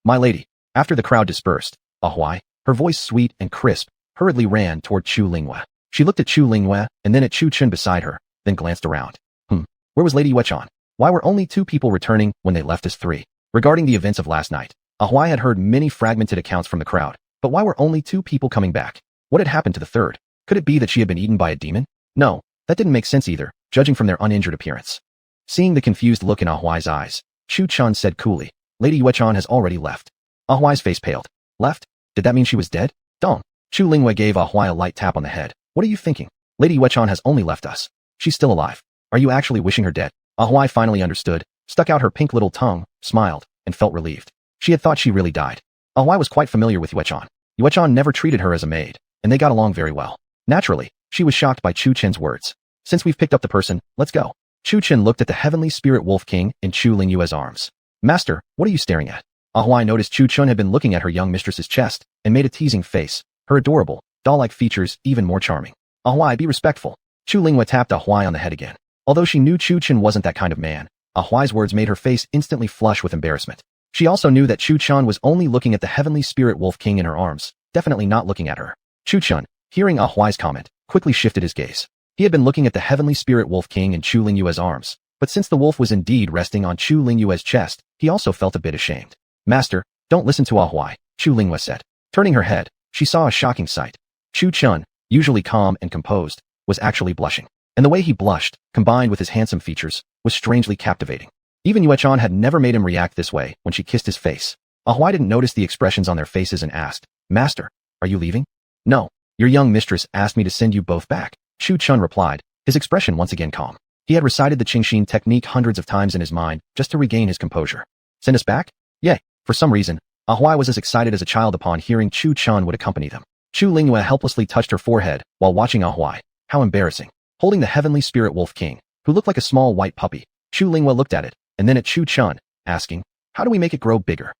"My lady," after the crowd dispersed, Ahuai, her voice sweet and crisp, hurriedly ran toward Chu Lingyue. She looked at Chu Lingyue and then at Chu Chun beside her, then glanced around. Where was Lady Yue Chan? Why were only two people returning when they left as three? Regarding the events of last night, Ahuai had heard many fragmented accounts from the crowd, but why were only two people coming back? What had happened to the third? Could it be that she had been eaten by a demon? No, that didn't make sense either, judging from their uninjured appearance. Seeing the confused look in Ahuai's eyes, Chu Chun said coolly, "Lady Yue Chan has already left." Ahuai's face paled. "Left? Did that mean she was dead?" "Don't." Chu Lingyue gave Ahuai a light tap on the head. "What are you thinking? Lady Yue Chan has only left us. She's still alive. Are you actually wishing her dead?" Ahuai finally understood, stuck out her pink little tongue, smiled, and felt relieved. She had thought she really died. Ahuai was quite familiar with Yue Chan. Yue Chan never treated her as a maid, and they got along very well. Naturally, she was shocked by Chu Chun's words. "Since we've picked up the person, let's go." Chu Chun looked at the heavenly spirit wolf king in Chu Lingyue's arms. "Master, what are you staring at?" Ahuai noticed Chu Chun had been looking at her young mistress's chest and made a teasing face, her adorable, doll-like features even more charming. "Ahuai, be respectful." Chu Lingyue tapped Ahuai on the head again. Although she knew Chu Chun wasn't that kind of man, Ahuai's words made her face instantly flush with embarrassment. She also knew that Chu Chun was only looking at the heavenly spirit wolf king in her arms, definitely not looking at her. Chu Chun, hearing Ahuai's comment, quickly shifted his gaze. He had been looking at the heavenly spirit wolf king in Chu Lingyue's arms, but since the wolf was indeed resting on Chu Lingyue's chest, he also felt a bit ashamed. "Master, don't listen to Ahuai," Chu Lingyue said. Turning her head, she saw a shocking sight. Chu Chun, usually calm and composed, was actually blushing. and the way he blushed, combined with his handsome features, was strangely captivating. Even Yuechan had never made him react this way when she kissed his face. Ahuai didn't notice the expressions on their faces and asked, "Master, are you leaving?" "No. Your young mistress asked me to send you both back," Chu Chun replied, his expression once again calm. He had recited the Qingxin technique hundreds of times in his mind just to regain his composure. "Send us back?" "Yay." For some reason, Ahuai was as excited as a child upon hearing Chu Chun would accompany them. Chu Lingyue helplessly touched her forehead while watching Ahuai. How embarrassing. Holding the heavenly spirit wolf king, who looked like a small white puppy, Chu Lingyue looked at it, and then at Chu Chun, asking, "How do we make it grow bigger?"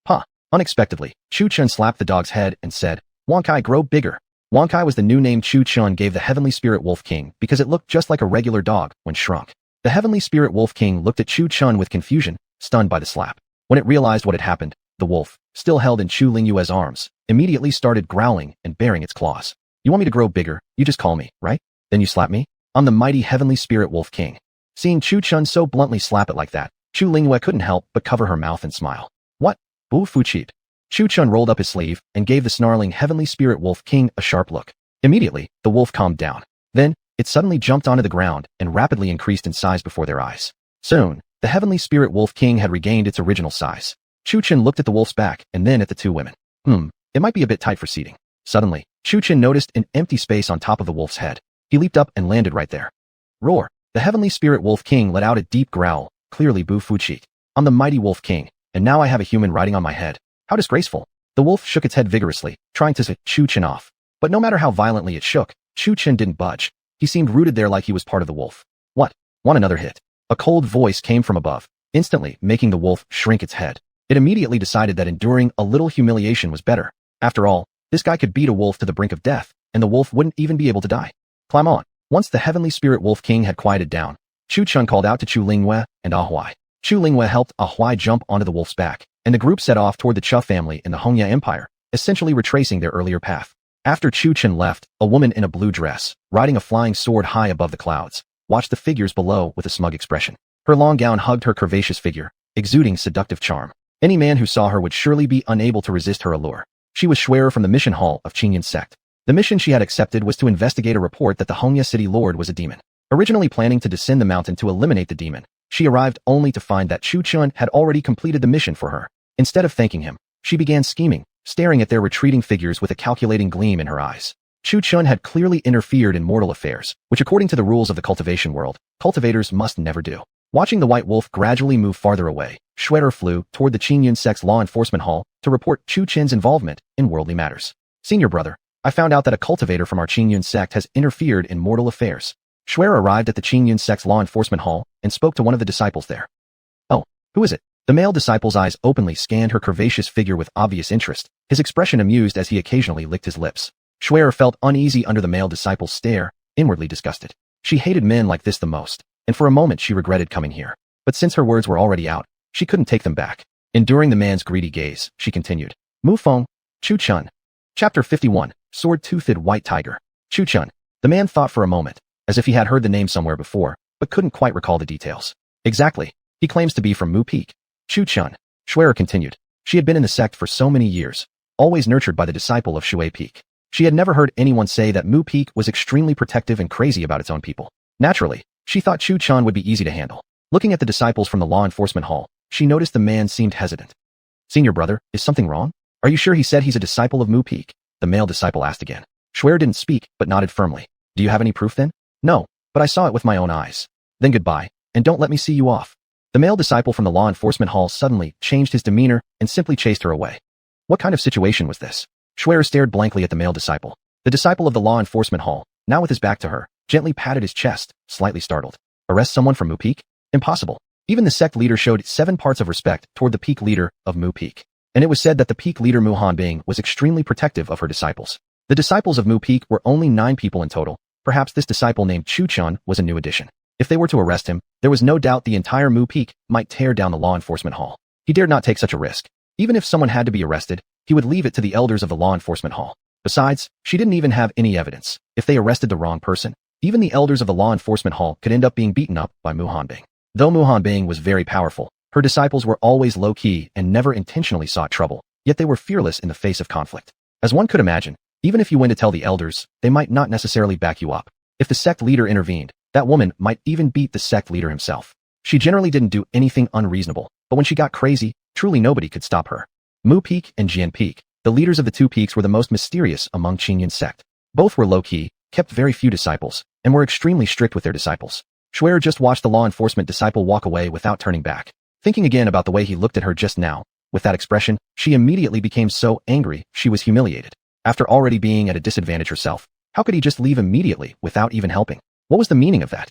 "Huh." Unexpectedly, Chu Chun slapped the dog's head and said, "Wankai, grow bigger." Wankai was the new name Chu Chun gave the heavenly spirit wolf king because it looked just like a regular dog when shrunk. The heavenly spirit wolf king looked at Chu Chun with confusion, stunned by the slap. When it realized what had happened, the wolf, still held in Chu Lingyue's arms, immediately started growling and baring its claws. "You want me to grow bigger, you just call me, right? Then you slap me? I'm the mighty heavenly spirit wolf king." Seeing Chu Chun so bluntly slap it like that, Chu Lingyue couldn't help but cover her mouth and smile. "What? Bu fu cheat." Chu Chun rolled up his sleeve and gave the snarling heavenly spirit wolf king a sharp look. Immediately, the wolf calmed down. Then, it suddenly jumped onto the ground and rapidly increased in size before their eyes. Soon, the heavenly spirit wolf king had regained its original size. Chu Chun looked at the wolf's back and then at the two women. It might be a bit tight for seating. Suddenly, Chu Chun noticed an empty space on top of the wolf's head. He leaped up and landed right there. Roar! The heavenly spirit wolf king let out a deep growl, clearly Bu Fu Cheat. "I'm the mighty wolf king, and now I have a human riding on my head. How disgraceful." The wolf shook its head vigorously, trying to set Chu Chun off. But no matter how violently it shook, Chu Chun didn't budge. He seemed rooted there like he was part of the wolf. "What? Want another hit?" A cold voice came from above, instantly making the wolf shrink its head. It immediately decided that enduring a little humiliation was better. After all, this guy could beat a wolf to the brink of death, and the wolf wouldn't even be able to die. "Climb on." Once the heavenly spirit wolf king had quieted down, Chu Chun called out to Chu Lingyue and Ahuai. Chu Lingyue helped Ahuai jump onto the wolf's back, and the group set off toward the Chu family in the Hongya Empire, essentially retracing their earlier path. After Chu Chun left, a woman in a blue dress, riding a flying sword high above the clouds, watched the figures below with a smug expression. Her long gown hugged her curvaceous figure, exuding seductive charm. Any man who saw her would surely be unable to resist her allure. She was Schwerer from the mission hall of Qingyan sect. The mission she had accepted was to investigate a report that the Hongya city lord was a demon. Originally planning to descend the mountain to eliminate the demon, she arrived only to find that Chu Chun had already completed the mission for her. Instead of thanking him, she began scheming, staring at their retreating figures with a calculating gleam in her eyes. Chu Chun had clearly interfered in mortal affairs, which according to the rules of the cultivation world, cultivators must never do. Watching the white wolf gradually move farther away, Schwerer flew toward the Qingyun sect's law enforcement hall to report Chu Chun's involvement in worldly matters. "Senior brother, I found out that a cultivator from our Qingyun sect has interfered in mortal affairs." Schwerer arrived at the Qingyun sect's law enforcement hall and spoke to one of the disciples there. "Oh, who is it?" The male disciple's eyes openly scanned her curvaceous figure with obvious interest, his expression amused as he occasionally licked his lips. Schwerer felt uneasy under the male disciple's stare, inwardly disgusted. She hated men like this the most, and for a moment she regretted coming here. But since her words were already out, she couldn't take them back. Enduring the man's greedy gaze, she continued. "Mu Feng, Chu Chun." Chapter 51, Sword-Toothed White Tiger. Chu Chun. The man thought for a moment, as if he had heard the name somewhere before, but couldn't quite recall the details. "Exactly. He claims to be from Mu Peak." Chu Chun. Schwerer continued. She had been in the sect for so many years, always nurtured by the disciple of Shui Peak. She had never heard anyone say that Mu Peak was extremely protective and crazy about its own people. Naturally, she thought Chu Chun would be easy to handle. Looking at the disciples from the law enforcement hall, she noticed the man seemed hesitant. "Senior brother, is something wrong? Are you sure he said he's a disciple of Mu Peak?" the male disciple asked again. Schwerer didn't speak, but nodded firmly. "Do you have any proof then?" "No, but I saw it with my own eyes." "Then goodbye, and don't let me see you off." The male disciple from the law enforcement hall suddenly changed his demeanor and simply chased her away. What kind of situation was this? Schwerer stared blankly at the male disciple. The disciple of the law enforcement hall, now with his back to her, gently patted his chest, slightly startled. Arrest someone from Mu Peak? Impossible. Even the sect leader showed 7 parts of respect toward the peak leader of Mu Peak. And it was said that the peak leader Mu Hanbing was extremely protective of her disciples. The disciples of Mu Peak were only 9 people in total. Perhaps this disciple named Chu Chun was a new addition. If they were to arrest him, there was no doubt the entire Mu Peak might tear down the law enforcement hall. He dared not take such a risk. Even if someone had to be arrested, he would leave it to the elders of the law enforcement hall. Besides, she didn't even have any evidence. If they arrested the wrong person, even the elders of the law enforcement hall could end up being beaten up by Mu Hanbing. Though Mu Hanbing was very powerful, her disciples were always low-key and never intentionally sought trouble, yet they were fearless in the face of conflict. As one could imagine, even if you went to tell the elders, they might not necessarily back you up. If the sect leader intervened, That woman might even beat the sect leader himself. She generally didn't do anything unreasonable, but when she got crazy, truly nobody could stop her. Mu Peak and Jian Peak, the leaders of the two peaks, were the most mysterious among Qingyun's sect. Both were low-key, kept very few disciples, and were extremely strict with their disciples. Shuer just watched the law enforcement disciple walk away without turning back. Thinking again about the way he looked at her just now, with that expression, she immediately became so angry she was humiliated. After already being at a disadvantage herself, how could he just leave immediately without even helping? What was the meaning of that?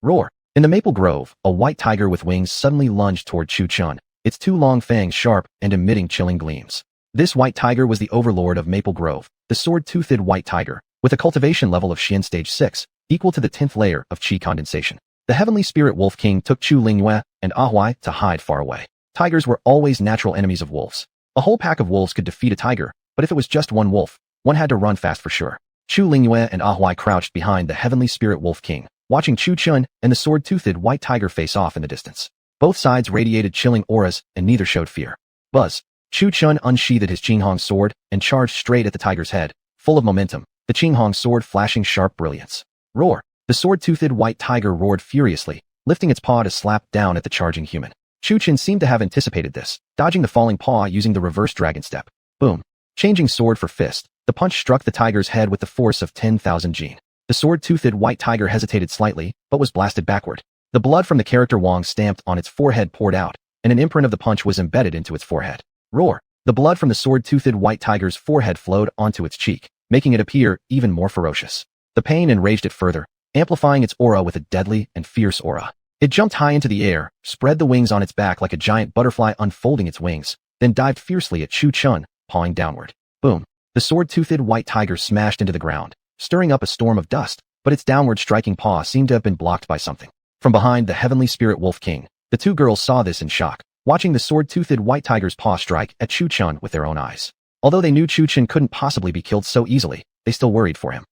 Roar. In the maple grove, a white tiger with wings suddenly lunged toward Chu Chun, its two long fangs sharp and emitting chilling gleams. This white tiger was the overlord of Maple Grove, the sword-toothed white tiger, with a cultivation level of Xian stage 6, equal to the 10th layer of Qi condensation. The heavenly spirit wolf king took Chu Lingyue and Ahuai to hide far away. Tigers were always natural enemies of wolves. A whole pack of wolves could defeat a tiger, but if it was just one wolf, one had to run fast for sure. Chu Lingyue and Ahuai crouched behind the heavenly spirit wolf king, watching Chu Chun and the sword-toothed white tiger face off in the distance. Both sides radiated chilling auras, and neither showed fear. Buzz. Chu Chun unsheathed his Qinghong sword and charged straight at the tiger's head, full of momentum, the Qinghong sword flashing sharp brilliance. Roar. The sword-toothed white tiger roared furiously, lifting its paw to slap down at the charging human. Chu Chun seemed to have anticipated this, dodging the falling paw using the reverse dragon step. Boom. Changing sword for fist, the punch struck the tiger's head with the force of 10,000 jin. The sword-toothed white tiger hesitated slightly, but was blasted backward. The blood from the character Wang stamped on its forehead poured out, and an imprint of the punch was embedded into its forehead. Roar. The blood from the sword-toothed white tiger's forehead flowed onto its cheek, making it appear even more ferocious. The pain enraged it further, amplifying its aura with a deadly and fierce aura. It jumped high into the air, spread the wings on its back like a giant butterfly unfolding its wings, then dived fiercely at Chu Chun, pawing downward. Boom. The sword-toothed white tiger smashed into the ground, stirring up a storm of dust, but its downward striking paw seemed to have been blocked by something. From behind the heavenly spirit wolf king, the two girls saw this in shock, watching the sword-toothed white tiger's paw strike at Chu Chun with their own eyes. Although they knew Chu Chun couldn't possibly be killed so easily, they still worried for him.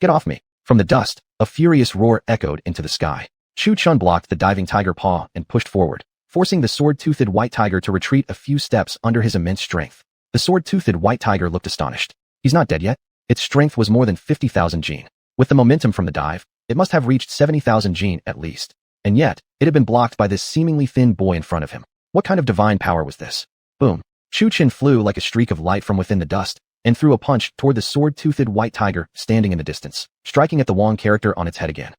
Get off me. From the dust, a furious roar echoed into the sky. Chu Chun blocked the diving tiger paw and pushed forward, forcing the sword-toothed white tiger to retreat a few steps under his immense strength. The sword-toothed white tiger looked astonished. He's not dead yet. Its strength was more than 50,000 jin. With the momentum from the dive, it must have reached 70,000 jin at least. And yet, it had been blocked by this seemingly thin boy in front of him. What kind of divine power was this? Boom. Chu Chun flew like a streak of light from within the dust, and threw a punch toward the sword-toothed white tiger standing in the distance, striking at the Wang character on its head again.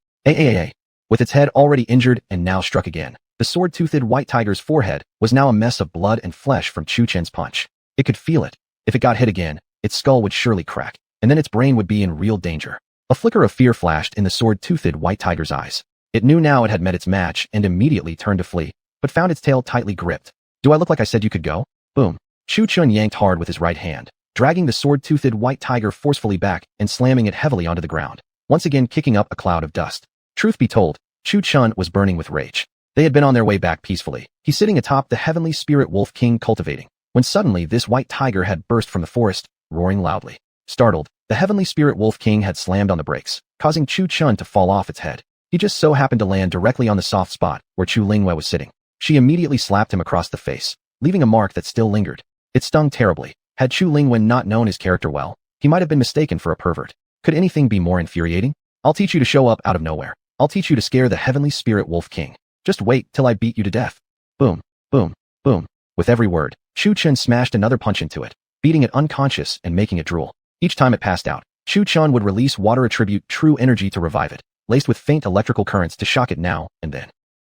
With its head already injured and now struck again, the sword-toothed white tiger's forehead was now a mess of blood and flesh from Chu Chun's punch. It could feel it. If it got hit again, its skull would surely crack, and then its brain would be in real danger. A flicker of fear flashed in the sword-toothed white tiger's eyes. It knew now it had met its match and immediately turned to flee, but found its tail tightly gripped. Do I look like I said you could go? Boom. Chu Chun yanked hard with his right hand, dragging the sword-toothed white tiger forcefully back and slamming it heavily onto the ground, once again kicking up a cloud of dust. Truth be told, Chu Chun was burning with rage. They had been on their way back peacefully, he sitting atop the heavenly spirit wolf king cultivating, when suddenly this white tiger had burst from the forest, roaring loudly. Startled, the heavenly spirit wolf king had slammed on the brakes, causing Chu Chun to fall off its head. He just so happened to land directly on the soft spot where Chu Lingyue was sitting. She immediately slapped him across the face, leaving a mark that still lingered. It stung terribly. Had Chu Lingyue not known his character well, he might have been mistaken for a pervert. Could anything be more infuriating? I'll teach you to show up out of nowhere. I'll teach you to scare the heavenly spirit wolf king. Just wait till I beat you to death. Boom, boom, boom. With every word, Chu Chun smashed another punch into it, beating it unconscious and making it drool. Each time it passed out, Chu Chun would release water attribute true energy to revive it, laced with faint electrical currents to shock it now and then.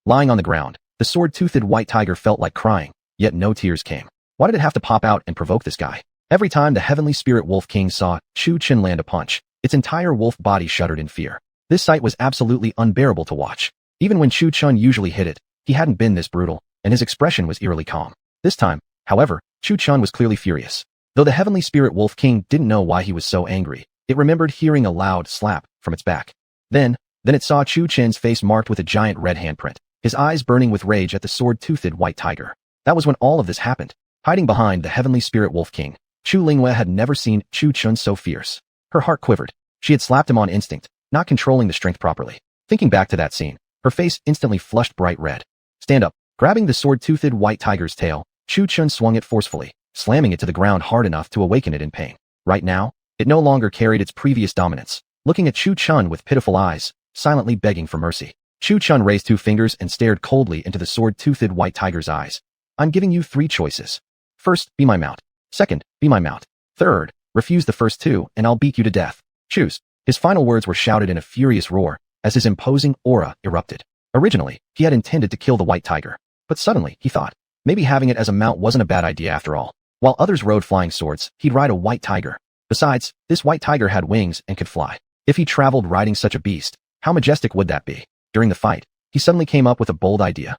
Lying on the ground, the sword-toothed white tiger felt like crying, yet no tears came. Why did it have to pop out and provoke this guy? Every time the heavenly spirit wolf king saw Chu Chun land a punch, its entire wolf body shuddered in fear. This sight was absolutely unbearable to watch. Even when Chu Chun usually hit it, he hadn't been this brutal, and his expression was eerily calm. This time, however, Chu Chun was clearly furious. Though the heavenly spirit wolf king didn't know why he was so angry, it remembered hearing a loud slap from its back. Then it saw Chu Chun's face marked with a giant red handprint, his eyes burning with rage at the sword-toothed white tiger. That was when all of this happened. Hiding behind the heavenly spirit wolf king, Chu Lingyue had never seen Chu Chun so fierce. Her heart quivered. She had slapped him on instinct, not controlling the strength properly. Thinking back to that scene, her face instantly flushed bright red. Stand up. Grabbing the sword-toothed white tiger's tail, Chu Chun swung it forcefully, slamming it to the ground hard enough to awaken it in pain. Right now, it no longer carried its previous dominance. Looking at Chu Chun with pitiful eyes, silently begging for mercy. Chu Chun raised 2 fingers and stared coldly into the sword-toothed white tiger's eyes. I'm giving you 3 choices. First, be my mount. Second, be my mount. Third, refuse the first 2 and I'll beat you to death. Choose. His final words were shouted in a furious roar as his imposing aura erupted. Originally, he had intended to kill the white tiger, but suddenly, he thought, maybe having it as a mount wasn't a bad idea after all. While others rode flying swords, he'd ride a white tiger. Besides, this white tiger had wings and could fly. If he traveled riding such a beast, how majestic would that be? During the fight, he suddenly came up with a bold idea.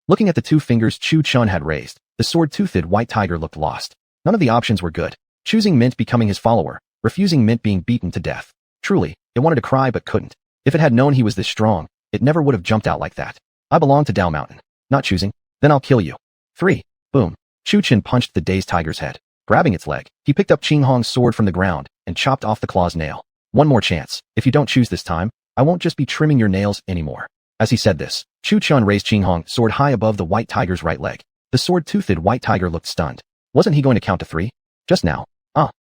Looking at the 2 fingers Chu Chun had raised, the sword-toothed white tiger looked lost. None of the options were good. Choosing Mint becoming his follower, refusing Mint being beaten to death. Truly, it wanted to cry but couldn't. If it had known he was this strong, it never would have jumped out like that. I belong to Dao Mountain. Not choosing. Then I'll kill you. 3. Boom. Chu Chun punched the dazed tiger's head. Grabbing its leg, he picked up Qing Hong's sword from the ground and chopped off the claw's nail. One more chance. If you don't choose this time, I won't just be trimming your nails anymore. As he said this, Chu Chun raised Qing Hong's sword high above the white tiger's right leg. The sword-toothed white tiger looked stunned. Wasn't he going to count to 3? Just now.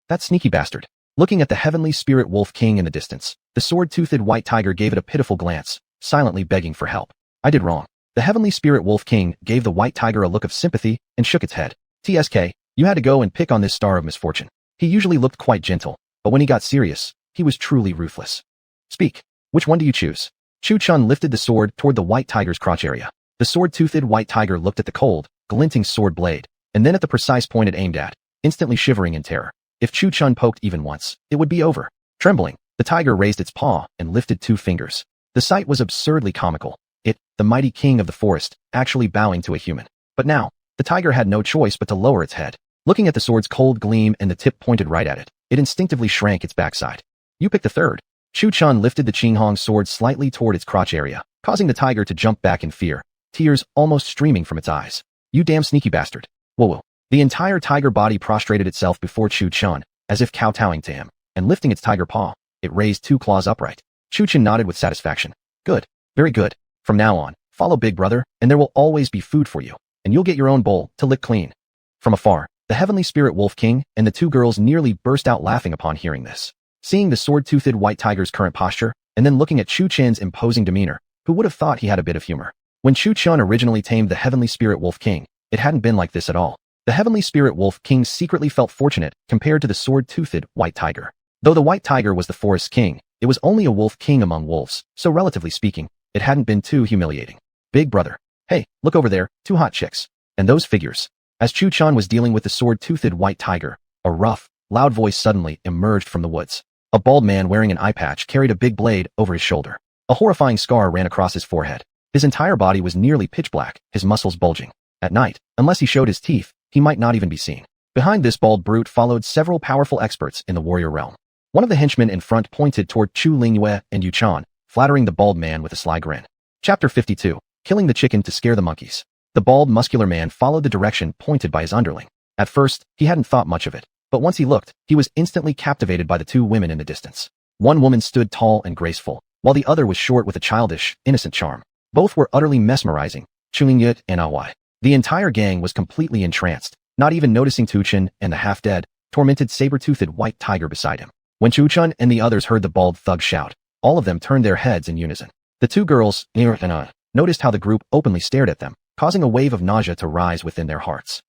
That sneaky bastard. Looking at the heavenly spirit wolf king in the distance, the sword-toothed white tiger gave it a pitiful glance, silently begging for help. I did wrong. The heavenly spirit wolf king gave the white tiger a look of sympathy and shook its head. TSK, you had to go and pick on this star of misfortune. He usually looked quite gentle, but when he got serious, he was truly ruthless. Speak. Which one do you choose? Chu Chun lifted the sword toward the white tiger's crotch area. The sword-toothed white tiger looked at the cold, glinting sword blade, and then at the precise point it aimed at, instantly shivering in terror. If Chu Chun poked even once, it would be over. Trembling, the tiger raised its paw and lifted 2 fingers. The sight was absurdly comical. It, the mighty king of the forest, actually bowing to a human. But now, the tiger had no choice but to lower its head. Looking at the sword's cold gleam and the tip pointed right at it, it instinctively shrank its backside. You pick the third. Chu Chun lifted the Qing Hong sword slightly toward its crotch area, causing the tiger to jump back in fear, tears almost streaming from its eyes. You damn sneaky bastard. Whoa. The entire tiger body prostrated itself before Chu Chun, as if kowtowing to him, and lifting its tiger paw, it raised 2 claws upright. Chu Chun nodded with satisfaction. Good. Very good. From now on, follow Big Brother, and there will always be food for you, and you'll get your own bowl to lick clean. From afar, the heavenly spirit wolf king and the 2 girls nearly burst out laughing upon hearing this. Seeing the sword-toothed white tiger's current posture, and then looking at Chu Chun's imposing demeanor, who would have thought he had a bit of humor? When Chu Chun originally tamed the heavenly spirit wolf king, it hadn't been like this at all. The heavenly spirit wolf king secretly felt fortunate compared to the sword-toothed white tiger. Though the white tiger was the forest's king, it was only a wolf king among wolves, so relatively speaking, it hadn't been too humiliating. Big Brother. Hey, look over there, 2 hot chicks. And those figures. As Chu Chun was dealing with the sword-toothed white tiger, a rough, loud voice suddenly emerged from the woods. A bald man wearing an eye patch carried a big blade over his shoulder. A horrifying scar ran across his forehead. His entire body was nearly pitch black, his muscles bulging. At night, unless he showed his teeth, he might not even be seen. Behind this bald brute followed several powerful experts in the warrior realm. One of the henchmen in front pointed toward Chu Lingyue and Yu Chan, flattering the bald man with a sly grin. Chapter 52. Killing the chicken to scare the monkeys. The bald, muscular man followed the direction pointed by his underling. At first, he hadn't thought much of it, but once he looked, he was instantly captivated by the 2 women in the distance. One woman stood tall and graceful, while the other was short with a childish, innocent charm. Both were utterly mesmerizing, Chu Lingyue and Awai. The entire gang was completely entranced, not even noticing Tu Chun and the half-dead, tormented saber-toothed white tiger beside him. When Chu Chun and the others heard the bald thug shout, all of them turned their heads in unison. The 2 girls, Nir and I, noticed how the group openly stared at them, causing a wave of nausea to rise within their hearts.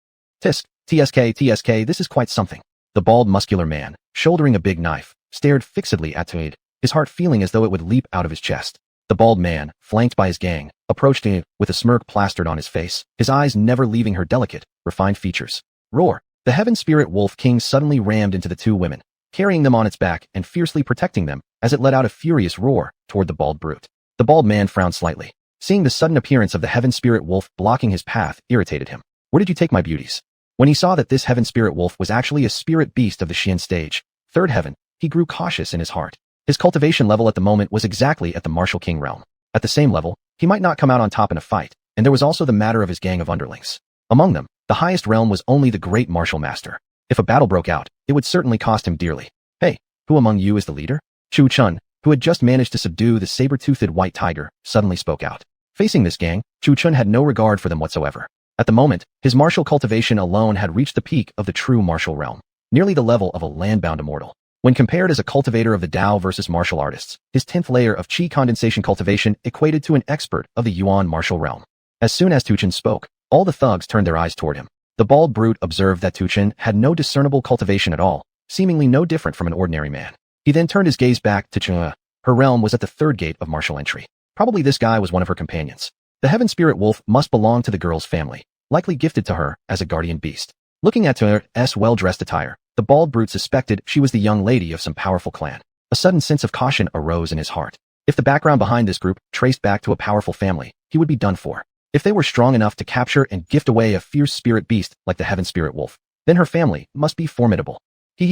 Tisk, TSK, this is quite something. The bald, muscular man, shouldering a big knife, stared fixedly at Tuid, his heart feeling as though it would leap out of his chest. The bald man, flanked by his gang, approached him with a smirk plastered on his face, his eyes never leaving her delicate, refined features. Roar! The heaven spirit wolf king suddenly rammed into the 2 women, carrying them on its back and fiercely protecting them as it let out a furious roar toward the bald brute. The bald man frowned slightly. Seeing the sudden appearance of the heaven spirit wolf blocking his path irritated him. Where did you take my beauties? When he saw that this heaven spirit wolf was actually a spirit beast of the Xian stage, 3rd heaven, he grew cautious in his heart. His cultivation level at the moment was exactly at the martial king realm. At the same level, he might not come out on top in a fight, and there was also the matter of his gang of underlings. Among them, the highest realm was only the great martial master. If a battle broke out, it would certainly cost him dearly. Hey, who among you is the leader? Chu Chun, who had just managed to subdue the saber-toothed white tiger, suddenly spoke out. Facing this gang, Chu Chun had no regard for them whatsoever. At the moment, his martial cultivation alone had reached the peak of the true martial realm, nearly the level of a land-bound immortal. When compared as a cultivator of the Tao versus martial artists, his 10th layer of Qi condensation cultivation equated to an expert of the Yuan martial realm. As soon as Tu Chen spoke, all the thugs turned their eyes toward him. The bald brute observed that Tu Chen had no discernible cultivation at all, seemingly no different from an ordinary man. He then turned his gaze back to Chen. Her realm was at the third gate of martial entry. Probably this guy was one of her companions. The heaven spirit wolf must belong to the girl's family, likely gifted to her as a guardian beast. Looking at Tu's well-dressed attire, the bald brute suspected she was the young lady of some powerful clan. A sudden sense of caution arose in his heart. If the background behind this group traced back to a powerful family, he would be done for. If they were strong enough to capture and gift away a fierce spirit beast like the heaven spirit wolf, then her family must be formidable.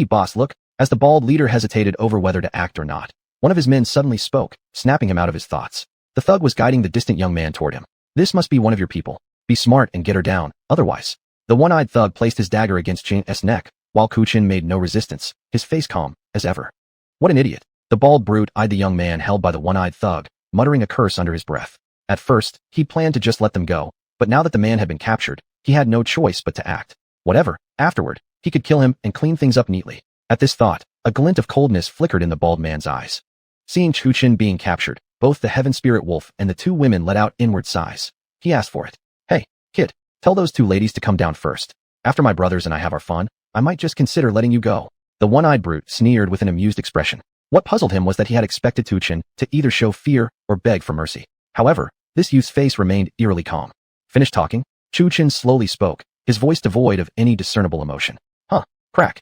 Boss, look. As the bald leader hesitated over whether to act or not, one of his men suddenly spoke, snapping him out of his thoughts. The thug was guiding the distant young man toward him. This must be one of your people. Be smart and get her down, otherwise. The one-eyed thug placed his dagger against Chen's neck, while Ku Chen made no resistance, his face calm as ever. What an idiot. The bald brute eyed the young man held by the one-eyed thug, muttering a curse under his breath. At first, he planned to just let them go, but now that the man had been captured, he had no choice but to act. Whatever, afterward, he could kill him and clean things up neatly. At this thought, a glint of coldness flickered in the bald man's eyes. Seeing Ku Chen being captured, both the heaven spirit wolf and the two women let out inward sighs. He asked for it. Hey, kid, tell those two ladies to come down first. After my brothers and I have our fun, I might just consider letting you go. The one-eyed brute sneered with an amused expression. What puzzled him was that he had expected Tu Chen to either show fear or beg for mercy. However, this youth's face remained eerily calm. Finished talking, Tu Chen slowly spoke, his voice devoid of any discernible emotion. Crack.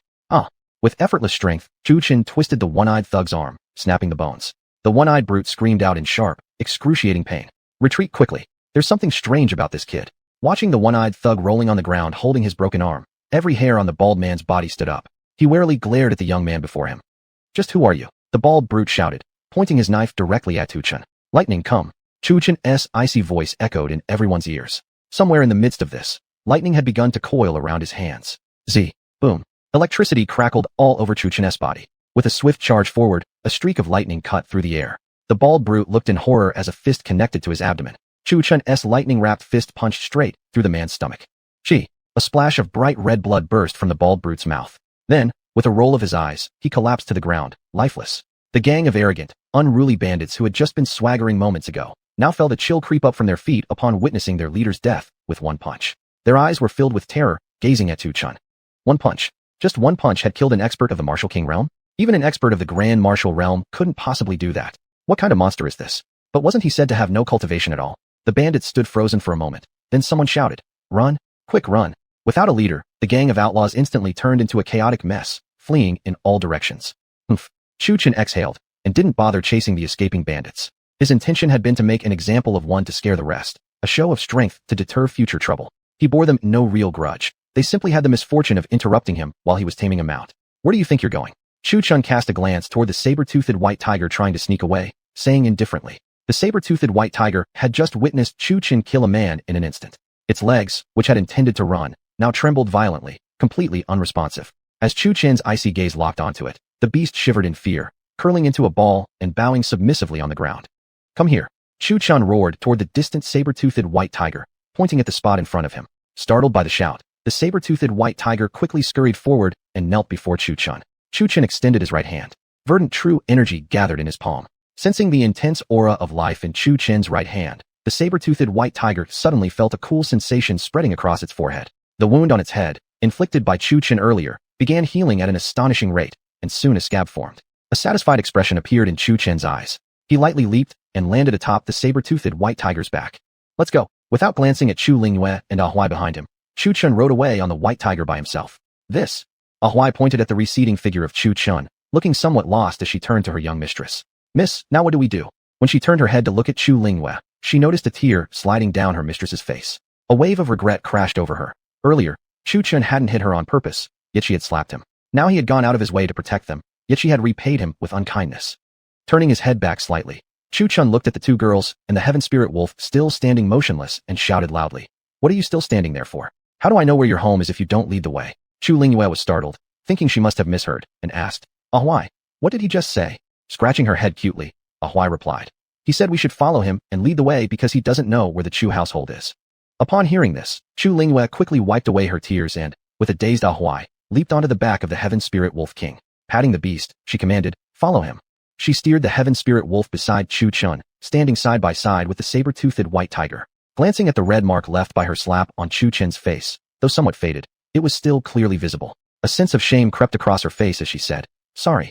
With effortless strength, Tu Chen twisted the one-eyed thug's arm, snapping the bones. The one-eyed brute screamed out in sharp, excruciating pain. Retreat quickly. There's something strange about this kid. Watching the one-eyed thug rolling on the ground holding his broken arm, every hair on the bald man's body stood up. He warily glared at the young man before him. Just who are you? The bald brute shouted, pointing his knife directly at Tu Chen. Lightning, come. Tu Chen's icy voice echoed in everyone's ears. Somewhere in the midst of this, lightning had begun to coil around his hands. Boom. Electricity crackled all over Tu Chen's body. With a swift charge forward, a streak of lightning cut through the air. The bald brute looked in horror as a fist connected to his abdomen. Tu Chen's lightning-wrapped fist punched straight through the man's stomach. A splash of bright red blood burst from the bald brute's mouth. Then, with a roll of his eyes, he collapsed to the ground, lifeless. The gang of arrogant, unruly bandits who had just been swaggering moments ago, now felt a chill creep up from their feet upon witnessing their leader's death with one punch. Their eyes were filled with terror, gazing at Tu Chen. One punch. Just one punch had killed an expert of the Martial King realm? Even an expert of the Grand Martial realm couldn't possibly do that. What kind of monster is this? But wasn't he said to have no cultivation at all? The bandits stood frozen for a moment. Then someone shouted, "Run! Quick, run!" Without a leader, the gang of outlaws instantly turned into a chaotic mess, fleeing in all directions. Tu Chen exhaled, and didn't bother chasing the escaping bandits. His intention had been to make an example of one to scare the rest, a show of strength to deter future trouble. He bore them no real grudge. They simply had the misfortune of interrupting him while he was taming a mount. Where do you think you're going? Tu Chen cast a glance toward the saber-toothed white tiger trying to sneak away, saying indifferently. The saber-toothed white tiger had just witnessed Tu Chen kill a man in an instant. Its legs, which had intended to run, now trembled violently, completely unresponsive. As Tu Chen's icy gaze locked onto it, the beast shivered in fear, curling into a ball and bowing submissively on the ground. Come here. Tu Chen roared toward the distant saber-toothed white tiger, pointing at the spot in front of him. Startled by the shout, the saber-toothed white tiger quickly scurried forward and knelt before Tu Chen. Tu Chen extended his right hand. Verdant true energy gathered in his palm. Sensing the intense aura of life in Tu Chen's right hand, the saber-toothed white tiger suddenly felt a cool sensation spreading across its forehead. The wound on its head, inflicted by Tu Chen earlier, began healing at an astonishing rate, and soon a scab formed. A satisfied expression appeared in Tu Chen's eyes. He lightly leaped and landed atop the saber-toothed white tiger's back. Let's go. Without glancing at Chu Lingyue and Ah Huai behind him, Tu Chen rode away on the white tiger by himself. This. Ah Huai pointed at the receding figure of Tu Chen, looking somewhat lost as she turned to her young mistress. Miss, now what do we do? When she turned her head to look at Chu Lingyue, she noticed a tear sliding down her mistress's face. A wave of regret crashed over her. Earlier, Tu Chen hadn't hit her on purpose, yet she had slapped him. Now he had gone out of his way to protect them, yet she had repaid him with unkindness. Turning his head back slightly, Tu Chen looked at the two girls and the heaven spirit wolf still standing motionless and shouted loudly. What are you still standing there for? How do I know where your home is if you don't lead the way? Chu Lingyue was startled, thinking she must have misheard, and asked, Ah Huai, what did he just say? Scratching her head cutely, Ah Huai replied. He said we should follow him and lead the way because he doesn't know where the Chu household is. Upon hearing this, Chu Lingyue quickly wiped away her tears and, with a dazed Ah Huai, leaped onto the back of the heaven spirit wolf king. Patting the beast, she commanded, "Follow him." She steered the heaven spirit wolf beside Chu Chun, standing side by side with the saber-toothed white tiger. Glancing at the red mark left by her slap on Chu Chen's face, though somewhat faded, it was still clearly visible. A sense of shame crept across her face as she said, "Sorry.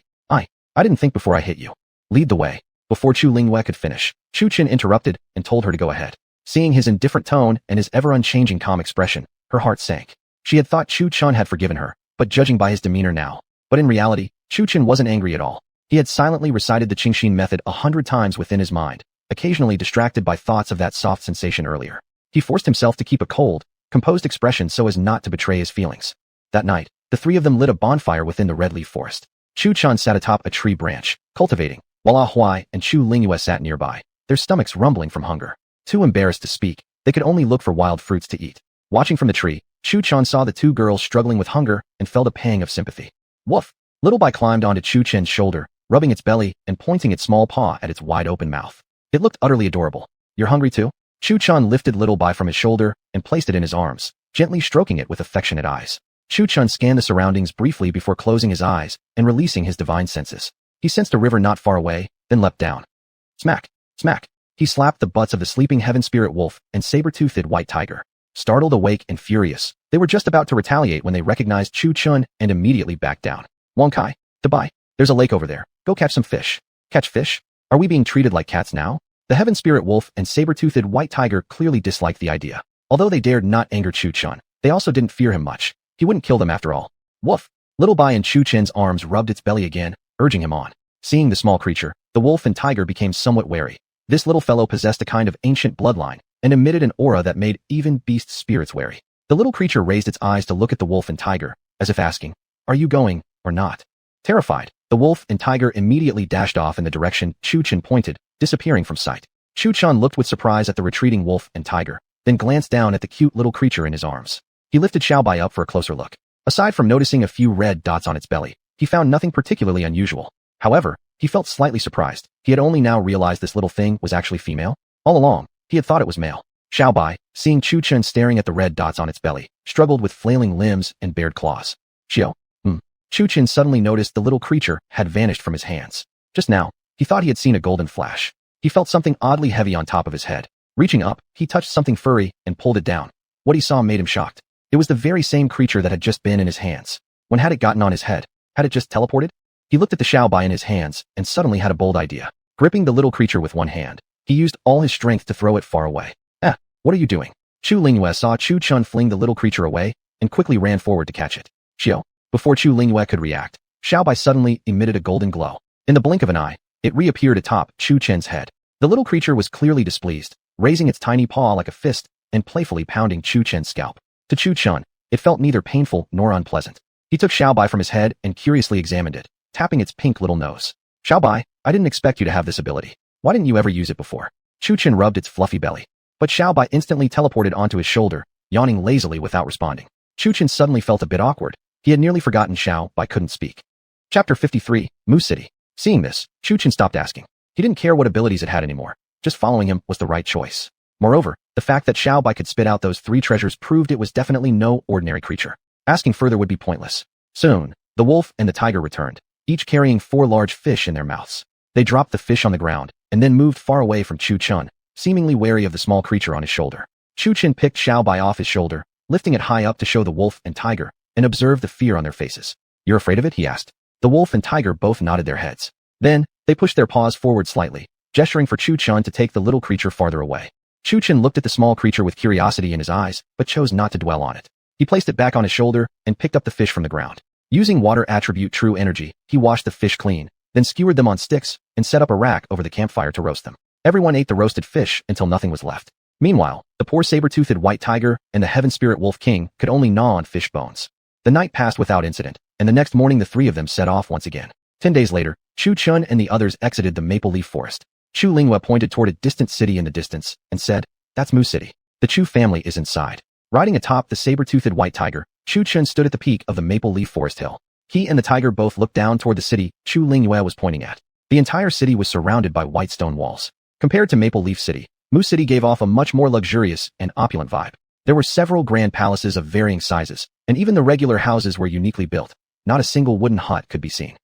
I didn't think before I hit you. Lead the way." Before Chu Lingyue could finish, Chu Chen interrupted and told her to go ahead. Seeing his indifferent tone and his ever-unchanging calm expression, her heart sank. She had thought Chu Chun had forgiven her, but judging by his demeanor now. But in reality, Chu Chen wasn't angry at all. He had silently recited the Qingxin method 100 times within his mind, occasionally distracted by thoughts of that soft sensation earlier. He forced himself to keep a cold, composed expression so as not to betray his feelings. That night, the three of them lit a bonfire within the red leaf forest. Chu Chun sat atop a tree branch, cultivating, while Ah Huai and Chu Lingyue sat nearby, their stomachs rumbling from hunger. Too embarrassed to speak, they could only look for wild fruits to eat. Watching from the tree, Chu Chun saw the two girls struggling with hunger and felt a pang of sympathy. Woof! Little Bai climbed onto Chu Chen's shoulder, rubbing its belly and pointing its small paw at its wide-open mouth. It looked utterly adorable. "You're hungry too?" Chu Chun lifted Little Bai from his shoulder and placed it in his arms, gently stroking it with affectionate eyes. Chu Chun scanned the surroundings briefly before closing his eyes and releasing his divine senses. He sensed a river not far away, then leapt down. Smack! Smack! He slapped the butts of the sleeping heaven spirit wolf and saber-toothed white tiger. Startled, awake, and furious, they were just about to retaliate when they recognized Chu Chun and immediately backed down. "Wong Kai, Dabai, there's a lake over there. Go catch some fish." "Catch fish? Are we being treated like cats now?" The heaven spirit wolf and saber-toothed white tiger clearly disliked the idea. Although they dared not anger Chu Chun, they also didn't fear him much. He wouldn't kill them after all. Woof! Little Bai in Chu Chen's arms rubbed its belly again, urging him on. Seeing the small creature, the wolf and tiger became somewhat wary. This little fellow possessed a kind of ancient bloodline and emitted an aura that made even beast spirits wary. The little creature raised its eyes to look at the wolf and tiger, as if asking, "Are you going, or not?" Terrified, the wolf and tiger immediately dashed off in the direction Chu Chen pointed, disappearing from sight. Chu Chun looked with surprise at the retreating wolf and tiger, then glanced down at the cute little creature in his arms. He lifted Xiaobai up for a closer look. Aside from noticing a few red dots on its belly, he found nothing particularly unusual. However, he felt slightly surprised. He had only now realized this little thing was actually female. All along, he had thought it was male. Xiaobai, seeing Chu Chun staring at the red dots on its belly, struggled with flailing limbs and bared claws. "Xiao." Chu Chun suddenly noticed the little creature had vanished from his hands. Just now, he thought he had seen a golden flash. He felt something oddly heavy on top of his head. Reaching up, he touched something furry and pulled it down. What he saw made him shocked. It was the very same creature that had just been in his hands. When had it gotten on his head? Had it just teleported? He looked at the Xiaobai in his hands and suddenly had a bold idea. Gripping the little creature with one hand, he used all his strength to throw it far away. What are you doing?" Chu Lingyue saw Chu Chun fling the little creature away and quickly ran forward to catch it. "Xiao." Before Chu Lingyue could react, Xiaobai suddenly emitted a golden glow. In the blink of an eye, it reappeared atop Chu Chen's head. The little creature was clearly displeased, raising its tiny paw like a fist and playfully pounding Chu Chen's scalp. To Chu Chun, it felt neither painful nor unpleasant. He took Xiaobai from his head and curiously examined it, tapping its pink little nose. "Xiaobai, I didn't expect you to have this ability. Why didn't you ever use it before?" Chu Chun rubbed its fluffy belly. But Xiaobai instantly teleported onto his shoulder, yawning lazily without responding. Chu Chun suddenly felt a bit awkward. He had nearly forgotten Xiaobai couldn't speak. Chapter 53, Moose City. Seeing this, Chu Chun stopped asking. He didn't care what abilities it had anymore. Just following him was the right choice. Moreover, the fact that Xiaobai could spit out those 3 treasures proved it was definitely no ordinary creature. Asking further would be pointless. Soon, the wolf and the tiger returned, each carrying 4 large fish in their mouths. They dropped the fish on the ground, and then moved far away from Chu Chun, seemingly wary of the small creature on his shoulder. Chu Chun picked Xiaobai off his shoulder, lifting it high up to show the wolf and tiger, and observed the fear on their faces. "You're afraid of it?" he asked. The wolf and tiger both nodded their heads. Then, they pushed their paws forward slightly, gesturing for Chu Chun to take the little creature farther away. Chu Chun looked at the small creature with curiosity in his eyes, but chose not to dwell on it. He placed it back on his shoulder and picked up the fish from the ground. Using water attribute True Energy, he washed the fish clean, then skewered them on sticks and set up a rack over the campfire to roast them. Everyone ate the roasted fish until nothing was left. Meanwhile, the poor saber-toothed white tiger and the heaven spirit wolf king could only gnaw on fish bones. The night passed without incident, and the next morning the 3 of them set off once again. 10 days later, Chu Chun and the others exited the maple leaf forest. Chu Lingyue pointed toward a distant city in the distance and said, "That's Moose City. The Chu family is inside." Riding atop the saber-toothed white tiger, Chu Chun stood at the peak of the maple leaf forest hill. He and the tiger both looked down toward the city Chu Lingyue was pointing at. The entire city was surrounded by white stone walls. Compared to Maple Leaf City, Moose City gave off a much more luxurious and opulent vibe. There were several grand palaces of varying sizes, and even the regular houses were uniquely built. Not a single wooden hut could be seen.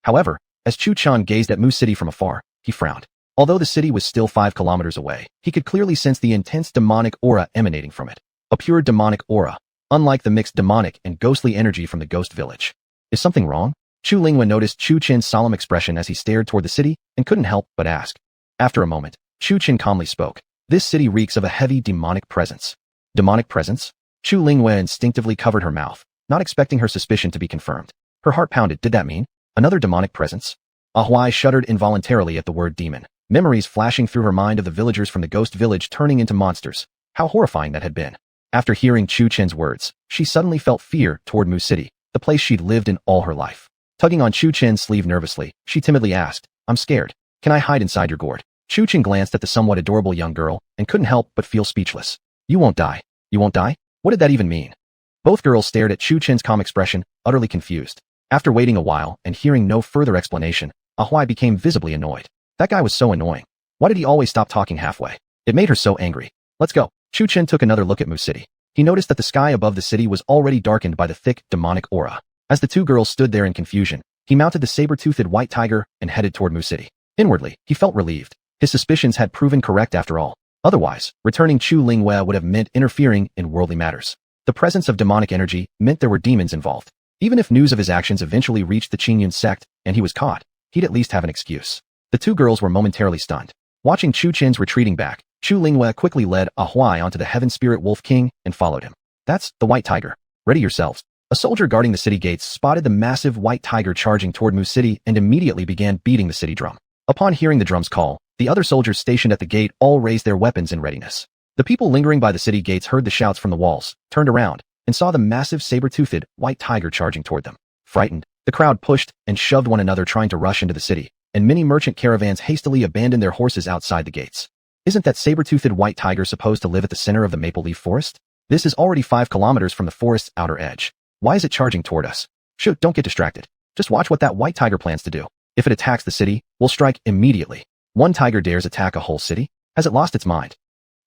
However, as Chu Chun gazed at Mu City from afar, he frowned. Although the city was still 5 kilometers away, he could clearly sense the intense demonic aura emanating from it. A pure demonic aura, unlike the mixed demonic and ghostly energy from the ghost village. Is something wrong? Chu Lingwen noticed Chu Chin's solemn expression as he stared toward the city and couldn't help but ask. After a moment, Chu Chin calmly spoke. This city reeks of a heavy demonic presence. Demonic presence? Chu Lingwen instinctively covered her mouth, not expecting her suspicion to be confirmed. Her heart pounded. Did that mean another demonic presence? Ahuai shuddered involuntarily at the word demon. Memories flashing through her mind of the villagers from the ghost village turning into monsters. How horrifying that had been. After hearing Chu Chin's words, she suddenly felt fear toward Mu City, the place she'd lived in all her life. Tugging on Chu Chin's sleeve nervously, she timidly asked, I'm scared. Can I hide inside your gourd? Chu Chin glanced at the somewhat adorable young girl and couldn't help but feel speechless. You won't die. You won't die? What did that even mean? Both girls stared at Chu Chin's calm expression, utterly confused. After waiting a while and hearing no further explanation, Ahuai became visibly annoyed. That guy was so annoying. Why did he always stop talking halfway? It made her so angry. Let's go. Chu Chin took another look at Mu City. He noticed that the sky above the city was already darkened by the thick, demonic aura. As the two girls stood there in confusion, he mounted the saber-toothed white tiger and headed toward Mu City. Inwardly, he felt relieved. His suspicions had proven correct after all. Otherwise, returning Chu Lingwe would have meant interfering in worldly matters. The presence of demonic energy meant there were demons involved. Even if news of his actions eventually reached the Qingyun sect and he was caught, he'd at least have an excuse. The two girls were momentarily stunned. Watching Chu Chin's retreating back, Chu Lingwe quickly led Ahuai onto the Heaven Spirit Wolf King and followed him. That's the White Tiger. Ready yourselves. A soldier guarding the city gates spotted the massive white tiger charging toward Mu City and immediately began beating the city drum. Upon hearing the drum's call, the other soldiers stationed at the gate all raised their weapons in readiness. The people lingering by the city gates heard the shouts from the walls, turned around, and saw the massive saber-toothed white tiger charging toward them. Frightened, the crowd pushed and shoved one another trying to rush into the city, and many merchant caravans hastily abandoned their horses outside the gates. Isn't that saber-toothed white tiger supposed to live at the center of the maple leaf forest? This is already 5 kilometers from the forest's outer edge. Why is it charging toward us? Shoot, don't get distracted. Just watch what that white tiger plans to do. If it attacks the city, we'll strike immediately. One tiger dares attack a whole city? Has it lost its mind?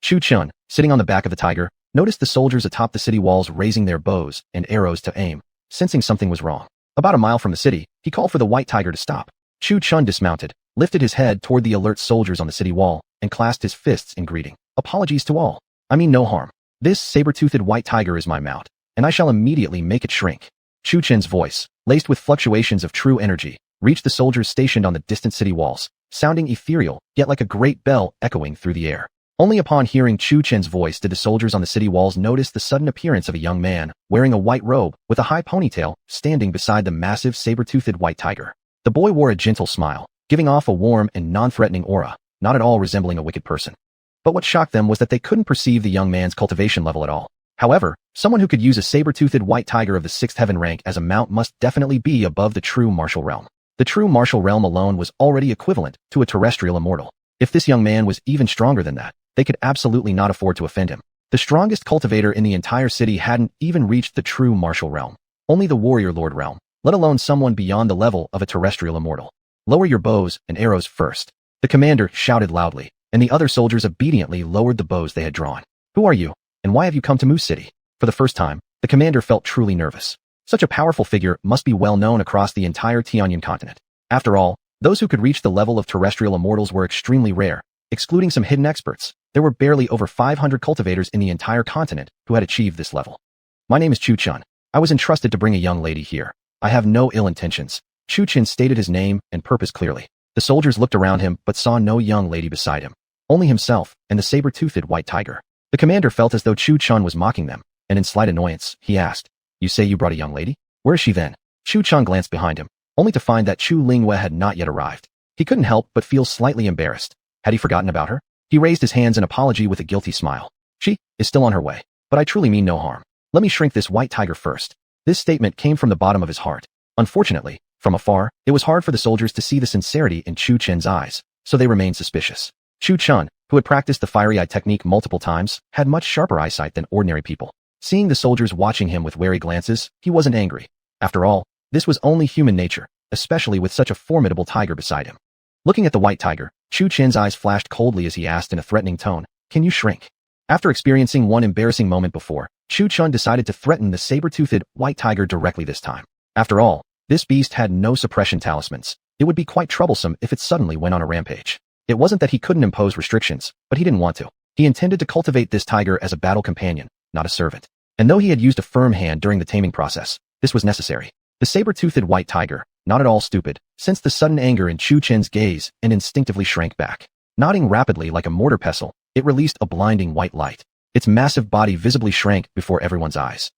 Chu Chun, sitting on the back of the tiger, noticed the soldiers atop the city walls raising their bows and arrows to aim, sensing something was wrong. About a mile from the city, he called for the white tiger to stop. Chu Chun dismounted, lifted his head toward the alert soldiers on the city wall, and clasped his fists in greeting. Apologies to all. I mean no harm. This saber-toothed white tiger is my mount, and I shall immediately make it shrink. Chu Chin's voice, laced with fluctuations of true energy, reached the soldiers stationed on the distant city walls, sounding ethereal, yet like a great bell echoing through the air. Only upon hearing Chu Chin's voice did the soldiers on the city walls notice the sudden appearance of a young man, wearing a white robe, with a high ponytail, standing beside the massive saber-toothed white tiger. The boy wore a gentle smile, giving off a warm and non-threatening aura, not at all resembling a wicked person. But what shocked them was that they couldn't perceive the young man's cultivation level at all. However, someone who could use a saber-toothed white tiger of the 6th heaven rank as a mount must definitely be above the true martial realm. The true martial realm alone was already equivalent to a terrestrial immortal. If this young man was even stronger than that, they could absolutely not afford to offend him. The strongest cultivator in the entire city hadn't even reached the true martial realm. Only the warrior lord realm, let alone someone beyond the level of a terrestrial immortal. Lower your bows and arrows first. The commander shouted loudly, and the other soldiers obediently lowered the bows they had drawn. Who are you, and why have you come to Mu City? For the first time, the commander felt truly nervous. Such a powerful figure must be well known across the entire Tianyuan continent. After all, those who could reach the level of terrestrial immortals were extremely rare. Excluding some hidden experts, there were barely over 500 cultivators in the entire continent who had achieved this level. My name is Chu Chun. I was entrusted to bring a young lady here. I have no ill intentions. Chu Chun stated his name and purpose clearly. The soldiers looked around him but saw no young lady beside him. Only himself and the saber-toothed white tiger. The commander felt as though Chu Chun was mocking them, and in slight annoyance, he asked, You say you brought a young lady? Where is she then? Chu Chun glanced behind him, only to find that Chu Lingwe had not yet arrived. He couldn't help but feel slightly embarrassed. Had he forgotten about her? He raised his hands in apology with a guilty smile. She is still on her way, but I truly mean no harm. Let me shrink this white tiger first. This statement came from the bottom of his heart. Unfortunately, from afar, it was hard for the soldiers to see the sincerity in Chu Chen's eyes, so they remained suspicious. Chu Chun, who had practiced the fiery eye technique multiple times, had much sharper eyesight than ordinary people. Seeing the soldiers watching him with wary glances, he wasn't angry. After all, this was only human nature, especially with such a formidable tiger beside him. Looking at the white tiger, Chu Chen's eyes flashed coldly as he asked in a threatening tone, Can you shrink? After experiencing one embarrassing moment before, Chu Chun decided to threaten the saber-toothed white tiger directly this time. After all, This beast had no suppression talismans. It would be quite troublesome if it suddenly went on a rampage. It wasn't that he couldn't impose restrictions, but he didn't want to. He intended to cultivate this tiger as a battle companion, not a servant. And though he had used a firm hand during the taming process, this was necessary. The saber-toothed white tiger, not at all stupid, sensed the sudden anger in Chu Chen's gaze and instinctively shrank back. Nodding rapidly like a mortar pestle, it released a blinding white light. Its massive body visibly shrank before everyone's eyes.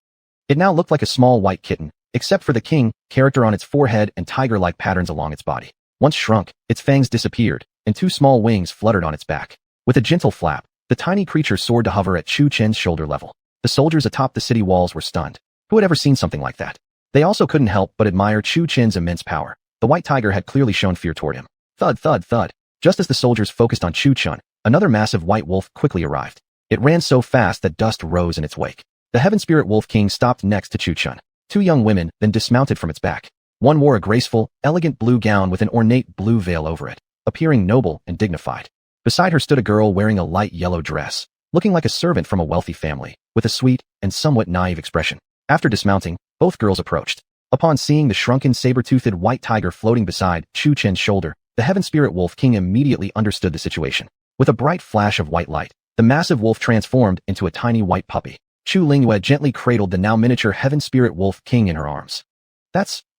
It now looked like a small white kitten, except for the king character on its forehead and tiger-like patterns along its body. Once shrunk, its fangs disappeared, and two small wings fluttered on its back. With a gentle flap, the tiny creature soared to hover at Chu Chen's shoulder level. The soldiers atop the city walls were stunned. Who had ever seen something like that? They also couldn't help but admire Chu Chen's immense power. The white tiger had clearly shown fear toward him. Thud, thud, thud. Just as the soldiers focused on Chu Chen, another massive white wolf quickly arrived. It ran so fast that dust rose in its wake. The Heaven Spirit Wolf King stopped next to Chu Chen. Two young women then dismounted from its back. One wore a graceful, elegant blue gown with an ornate blue veil over it, appearing noble and dignified. Beside her stood a girl wearing a light yellow dress, looking like a servant from a wealthy family, with a sweet and somewhat naive expression. After dismounting, both girls approached. Upon seeing the shrunken saber-toothed white tiger floating beside Chu Chen's shoulder, the Heaven Spirit Wolf King immediately understood the situation. With a bright flash of white light, the massive wolf transformed into a tiny white puppy. Chu Lingyue gently cradled the now miniature Heaven Spirit Wolf King in her arms.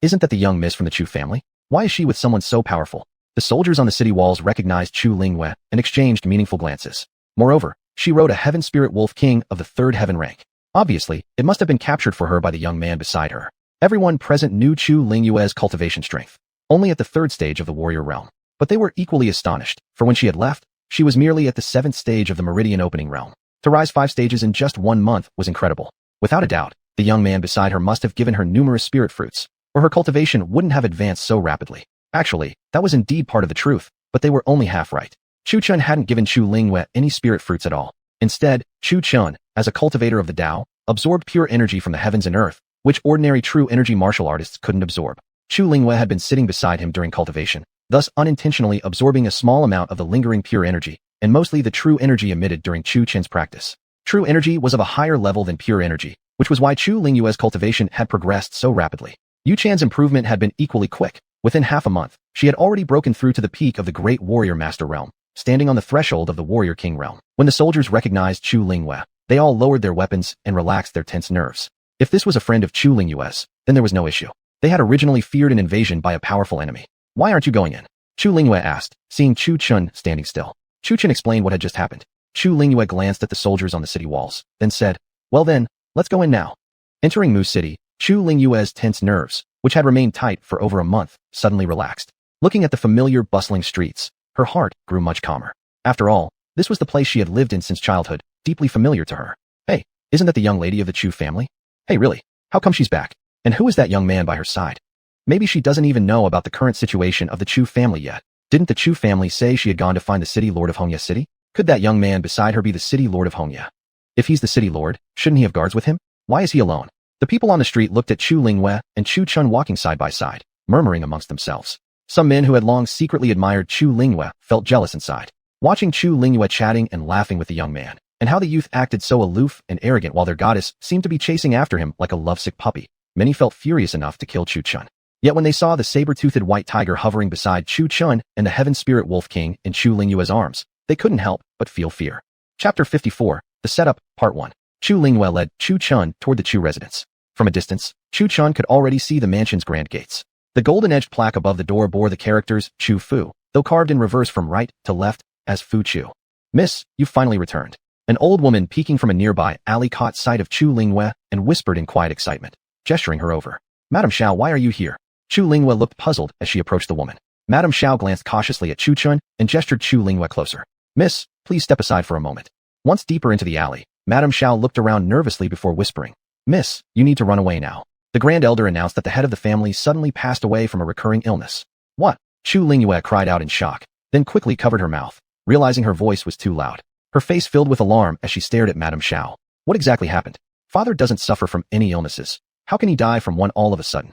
Isn't that the young miss from the Chu family? Why is she with someone so powerful? The soldiers on the city walls recognized Chu Lingyue and exchanged meaningful glances. Moreover, she rode a Heaven Spirit Wolf King of the 3rd heaven rank. Obviously, it must have been captured for her by the young man beside her. Everyone present knew Chu Lingyue's cultivation strength, only at the 3rd stage of the warrior realm. But they were equally astonished, for when she had left, she was merely at the 7th stage of the meridian opening realm. To rise 5 stages in just 1 month was incredible. Without a doubt, the young man beside her must have given her numerous spirit fruits, or her cultivation wouldn't have advanced so rapidly. Actually, that was indeed part of the truth, but they were only half right. Chu Chen hadn't given Chu Lingyue any spirit fruits at all. Instead, Chu Chen, as a cultivator of the Tao, absorbed pure energy from the heavens and earth, which ordinary true energy martial artists couldn't absorb. Chu Lingyue had been sitting beside him during cultivation, thus unintentionally absorbing a small amount of the lingering pure energy, and mostly the true energy emitted during Chu Chen's practice. True energy was of a higher level than pure energy, which was why Chu Lingyue's cultivation had progressed so rapidly. Yu Chan's improvement had been equally quick. Within half a month, she had already broken through to the peak of the Great Warrior Master realm, standing on the threshold of the Warrior King realm. When the soldiers recognized Chu Lingyue, they all lowered their weapons and relaxed their tense nerves. If this was a friend of Chu Lingyue's, then there was no issue. They had originally feared an invasion by a powerful enemy. Why aren't you going in? Chu Lingyue asked, seeing Chu Chen standing still. Chu Chen explained what had just happened. Chu Lingyue glanced at the soldiers on the city walls, then said, "Well then, let's go in now." Entering Mu City, Chu Lingyue's tense nerves, which had remained tight for over a month, suddenly relaxed. Looking at the familiar, bustling streets, her heart grew much calmer. After all, this was the place she had lived in since childhood, deeply familiar to her. Hey, isn't that the young lady of the Chu family? Hey, really? How come she's back? And who is that young man by her side? Maybe she doesn't even know about the current situation of the Chu family yet. Didn't the Chu family say she had gone to find the city lord of Hongya City? Could that young man beside her be the city lord of Hongya? If he's the city lord, shouldn't he have guards with him? Why is he alone? The people on the street looked at Chu Lingyue and Chu Chen walking side by side, murmuring amongst themselves. Some men who had long secretly admired Chu Lingyue felt jealous inside. Watching Chu Lingyue chatting and laughing with the young man, and how the youth acted so aloof and arrogant while their goddess seemed to be chasing after him like a lovesick puppy, many felt furious enough to kill Chu Chen. Yet when they saw the saber-toothed white tiger hovering beside Chu Chen and the Heaven Spirit Wolf King in Chu Lingyue's arms, they couldn't help but feel fear. Chapter 54, The Setup, Part 1. Chu Lingyue led Chu Chen toward the Chu residence. From a distance, Chu Chen could already see the mansion's grand gates. The golden-edged plaque above the door bore the characters Chu Fu, though carved in reverse from right to left as Fu Chu. "Miss, you've finally returned." An old woman peeking from a nearby alley caught sight of Chu Lingyue and whispered in quiet excitement, gesturing her over. "Madam Xiao, why are you here?" Chu Lingyue looked puzzled as she approached the woman. Madam Xiao glanced cautiously at Chu Chen and gestured Chu Lingyue closer. "Miss, please step aside for a moment." Once deeper into the alley, Madam Xiao looked around nervously before whispering, "Miss, you need to run away now." The Grand Elder announced that the head of the family suddenly passed away from a recurring illness. "What?" Chu Lingyue cried out in shock, then quickly covered her mouth, realizing her voice was too loud. Her face filled with alarm as she stared at Madam Xiao. What exactly happened? Father doesn't suffer from any illnesses. How can he die from one all of a sudden?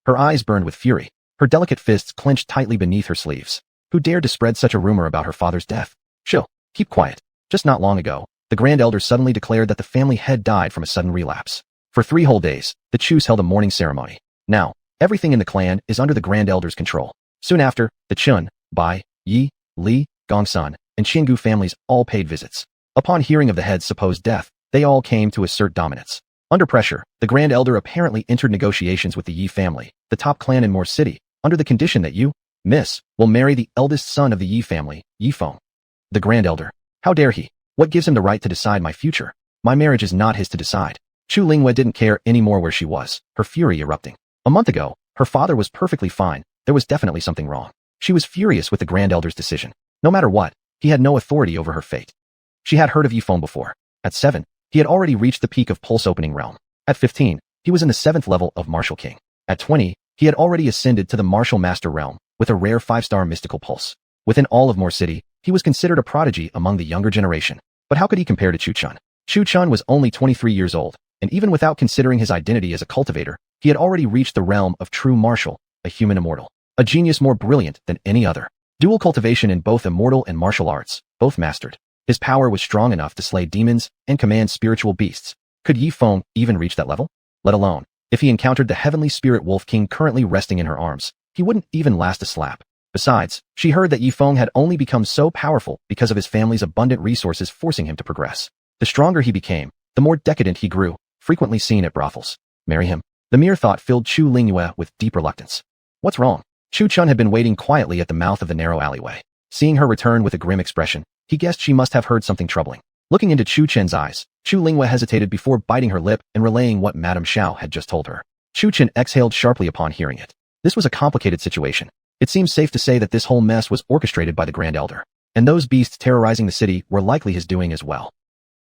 Her eyes burned with fury. Her delicate fists clenched tightly beneath her sleeves. Who dared to spread such a rumor about her father's death? Chill. Keep quiet. Just not long ago, the Grand Elder suddenly declared that the family head died from a sudden relapse. For 3 whole days, the Chus held a mourning ceremony. Now, Everything in the clan is under the Grand Elder's control. Soon after, the Chun, Bai, Yi, Li, Gongsun, and Qinggu families all paid visits. Upon hearing of the head's supposed death, they all came to assert dominance. Under pressure, the Grand Elder apparently entered negotiations with the Yi family, the top clan in Moor City, under the condition that you, Miss, will marry the eldest son of the Yi family, Yi Feng. The Grand Elder. How dare he? What gives him the right to decide my future? My marriage is not his to decide. Chu Lingyue didn't care anymore where she was, her fury erupting. A month ago, her father was perfectly fine. There was definitely something wrong. She was furious with the Grand Elder's decision. No matter what, he had no authority over her fate. She had heard of Yi Feng before. At 7, he had already reached the peak of pulse-opening realm. At 15, he was in the 7th level of martial king. At 20, he had already ascended to the martial master realm, with a rare 5-star mystical pulse. Within all of Moor City, he was considered a prodigy among the younger generation. But how could he compare to Chu Chun? Chu Chun was only 23 years old, and even without considering his identity as a cultivator, he had already reached the realm of true martial, a human immortal. A genius more brilliant than any other. Dual cultivation in both immortal and martial arts, both mastered. His power was strong enough to slay demons and command spiritual beasts. Could Yi Feng even reach that level? Let alone, if he encountered the heavenly spirit wolf king currently resting in her arms, he wouldn't even last a slap. Besides, she heard that Yi Feng had only become so powerful because of his family's abundant resources forcing him to progress. The stronger he became, the more decadent he grew, frequently seen at brothels. Marry him? The mere thought filled Chu Lingyue with deep reluctance. What's wrong? Chu Chun had been waiting quietly at the mouth of the narrow alleyway. Seeing her return with a grim expression, he guessed she must have heard something troubling. Looking into Chu Chen's eyes, Chu Lingyue hesitated before biting her lip and relaying what Madame Xiao had just told her. Chu Chen exhaled sharply upon hearing it. This was a complicated situation. It seems safe to say that this whole mess was orchestrated by the Grand Elder, and those beasts terrorizing the city were likely his doing as well.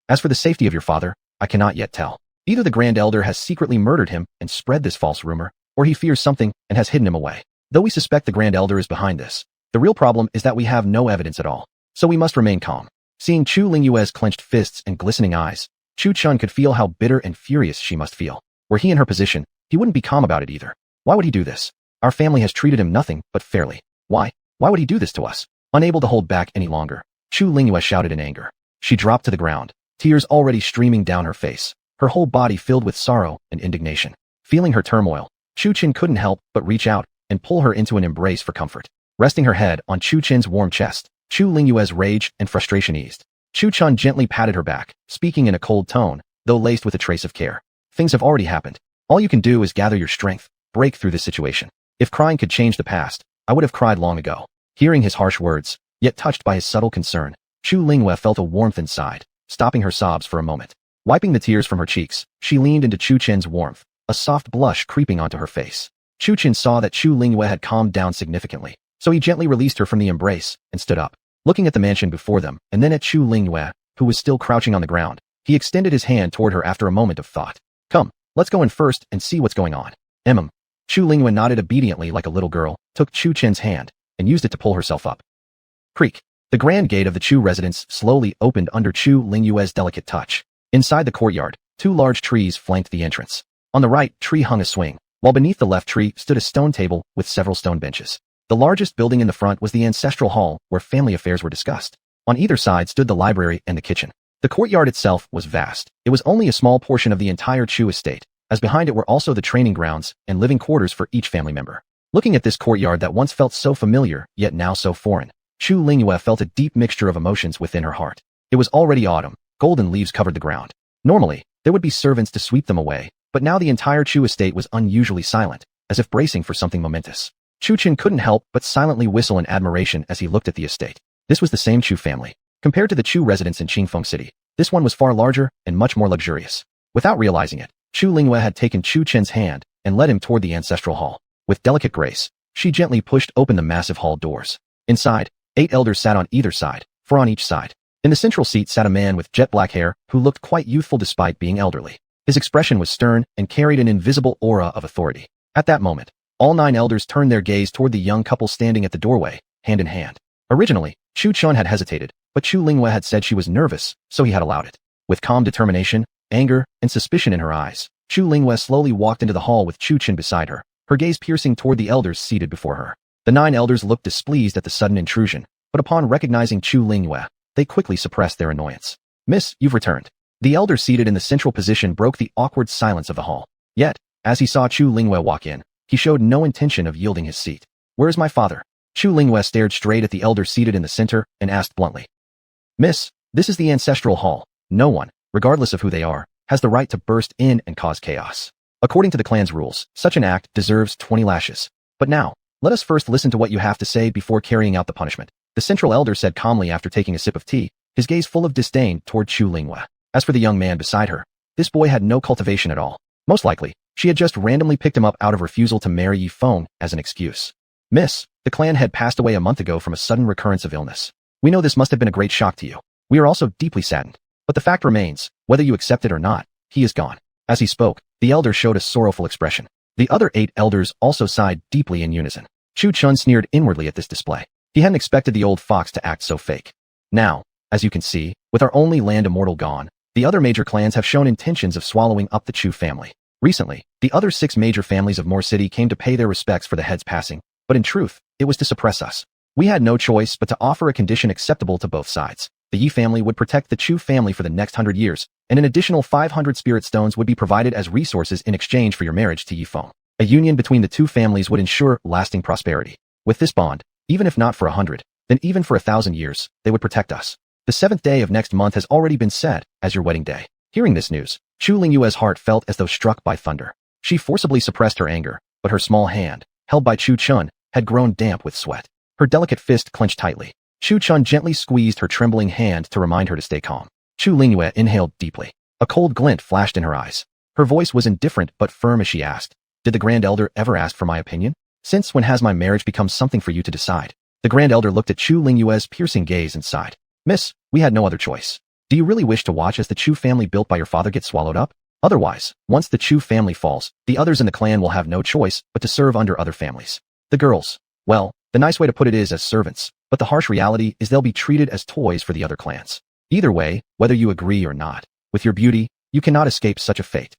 As for the safety of your father, I cannot yet tell. Either the Grand Elder has secretly murdered him and spread this false rumor, or he fears something and has hidden him away. Though we suspect the Grand Elder is behind this, the real problem is that we have no evidence at all. So we must remain calm. Seeing Chu Lingyue's clenched fists and glistening eyes, Chu Chun could feel how bitter and furious she must feel. Were he in her position, he wouldn't be calm about it either. Why would he do this? Our family has treated him nothing but fairly. Why? Why would he do this to us? Unable to hold back any longer, Chu Lingyue shouted in anger. She dropped to the ground, tears already streaming down her face, her whole body filled with sorrow and indignation. Feeling her turmoil, Chu Chen couldn't help but reach out and pull her into an embrace for comfort. Resting her head on Chu Chen's warm chest, Chu Lingyue's rage and frustration eased. Chu Chun gently patted her back, speaking in a cold tone, though laced with a trace of care. Things have already happened. All you can do is gather your strength, break through this situation. If crying could change the past, I would have cried long ago. Hearing his harsh words, yet touched by his subtle concern, Chu Lingyue felt a warmth inside, stopping her sobs for a moment. Wiping the tears from her cheeks, she leaned into Chu Chen's warmth, a soft blush creeping onto her face. Chu Chen saw that Chu Lingyue had calmed down significantly, so he gently released her from the embrace and stood up. Looking at the mansion before them and then at Chu Lingyue, who was still crouching on the ground, he extended his hand toward her after a moment of thought. Come, let's go in first and see what's going on. Chu Lingyue nodded obediently like a little girl, took Chu Chen's hand, and used it to pull herself up. Creak. The grand gate of the Chu residence slowly opened under Chu Lingyue's delicate touch. Inside the courtyard, 2 large trees flanked the entrance. On the right tree hung a swing, while beneath the left tree stood a stone table with several stone benches. The largest building in the front was the ancestral hall, where family affairs were discussed. On either side stood the library and the kitchen. The courtyard itself was vast. It was only a small portion of the entire Chu estate, as behind it were also the training grounds and living quarters for each family member. Looking at this courtyard that once felt so familiar, yet now so foreign, Chu Lingyue felt a deep mixture of emotions within her heart. It was already autumn. Golden leaves covered the ground. Normally, there would be servants to sweep them away, but now the entire Chu estate was unusually silent, as if bracing for something momentous. Chu Chen couldn't help but silently whistle in admiration as he looked at the estate. This was the same Chu family. Compared to the Chu residence in Qingfeng City, this one was far larger and much more luxurious. Without realizing it, Chu Lingyue had taken Chu Chen's hand and led him toward the ancestral hall. With delicate grace, she gently pushed open the massive hall doors. Inside, 8 elders sat on either side, 4 on each side. In the central seat sat a man with jet black hair who looked quite youthful despite being elderly. His expression was stern and carried an invisible aura of authority. At that moment, all 9 elders turned their gaze toward the young couple standing at the doorway, hand in hand. Originally, Chu Chun had hesitated, but Chu Lingyue had said she was nervous, so he had allowed it. With calm determination, anger, and suspicion in her eyes, Chu Lingyue slowly walked into the hall with Chu Chen beside her, her gaze piercing toward the elders seated before her. The 9 elders looked displeased at the sudden intrusion, but upon recognizing Chu Lingyue, they quickly suppressed their annoyance. Miss, you've returned. The elder seated in the central position broke the awkward silence of the hall. Yet, as he saw Chu Lingyue walk in, He showed no intention of yielding his seat. Where is my father? Chu Lingyue stared straight at the elder seated in the center and asked bluntly. Miss, this is the ancestral hall. No one, regardless of who they are, has the right to burst in and cause chaos. According to the clan's rules, such an act deserves 20 lashes. But now, let us first listen to what you have to say before carrying out the punishment. The central elder said calmly after taking a sip of tea, his gaze full of disdain toward Chu Lingyue. As for the young man beside her, this boy had no cultivation at all. Most likely, she had just randomly picked him up out of refusal to marry Yi Feng as an excuse. Miss, the clan had passed away a month ago from a sudden recurrence of illness. We know this must have been a great shock to you. We are also deeply saddened. But the fact remains, whether you accept it or not, he is gone. As he spoke, the elder showed a sorrowful expression. The other 8 elders also sighed deeply in unison. Chu Chun sneered inwardly at this display. He hadn't expected the old fox to act so fake. Now, as you can see, with our only land immortal gone, the other major clans have shown intentions of swallowing up the Chu family. Recently, the other 6 major families of Moor City came to pay their respects for the head's passing, but in truth, it was to suppress us. We had no choice but to offer a condition acceptable to both sides. The Yi family would protect the Chu family for the next 100 years, and an additional 500 spirit stones would be provided as resources in exchange for your marriage to Yi Feng. A union between the 2 families would ensure lasting prosperity. With this bond, even if not for 100, then even for 1,000 years, they would protect us. The 7th day of next month has already been set as your wedding day. Hearing this news, Chu Lingyue's heart felt as though struck by thunder. She forcibly suppressed her anger, but her small hand, held by Chu Chun, had grown damp with sweat. Her delicate fist clenched tightly. Chu Chun gently squeezed her trembling hand to remind her to stay calm. Chu Lingyue inhaled deeply. A cold glint flashed in her eyes. Her voice was indifferent but firm as she asked, "Did the Grand Elder ever ask for my opinion? Since when has my marriage become something for you to decide?" The Grand Elder looked at Chu Lingyue's piercing gaze and sighed. "Miss, we had no other choice. Do you really wish to watch as the Chu family built by your father gets swallowed up? Otherwise, once the Chu family falls, the others in the clan will have no choice but to serve under other families. The girls, well, the nice way to put it is as servants, but the harsh reality is they'll be treated as toys for the other clans. Either way, whether you agree or not, with your beauty, you cannot escape such a fate.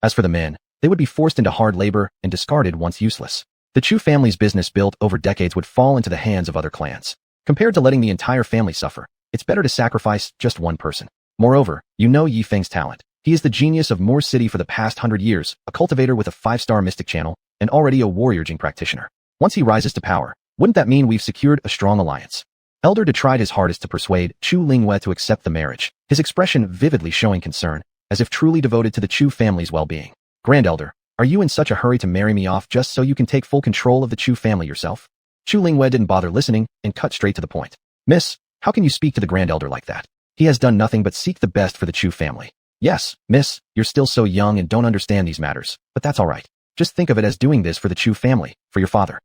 As for the men, they would be forced into hard labor and discarded once useless. The Chu family's business built over decades would fall into the hands of other clans. Compared to letting the entire family suffer, it's better to sacrifice just one person. Moreover, you know Yi Feng's talent. He is the genius of Moor City for the past 100 years, a cultivator with a 5-star mystic channel, and already a warrior Jing practitioner. Once he rises to power, wouldn't that mean we've secured a strong alliance?" Elder De tried his hardest to persuade Chu Lingyue to accept the marriage, his expression vividly showing concern, as if truly devoted to the Chu family's well-being. "Grand Elder, are you in such a hurry to marry me off just so you can take full control of the Chu family yourself?" Chu Lingyue didn't bother listening and cut straight to the point. "Miss, how can you speak to the Grand Elder like that? He has done nothing but seek the best for the Chu family. Yes, miss, you're still so young and don't understand these matters, but that's all right. Just think of it as doing this for the Chu family, for your father.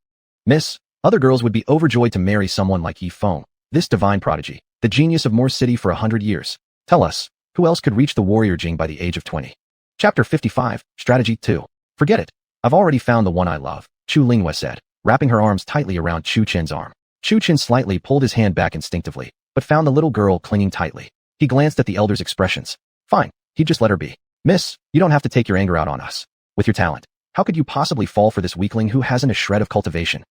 Miss, other girls would be overjoyed to marry someone like Yi Feng, this divine prodigy, the genius of Moor City for 100 years. Tell us, who else could reach the warrior Jing by the age of 20? Chapter 55, Strategy 2. Forget it. I've already found the one I love, Chu Lingyue said, wrapping her arms tightly around Chu Chen's arm. Chu Chen slightly pulled his hand back instinctively, but found the little girl clinging tightly. He glanced at the elder's expressions. Fine, he'd just let her be. Miss, you don't have to take your anger out on us. With your talent, how could you possibly fall for this weakling who hasn't a shred of cultivation?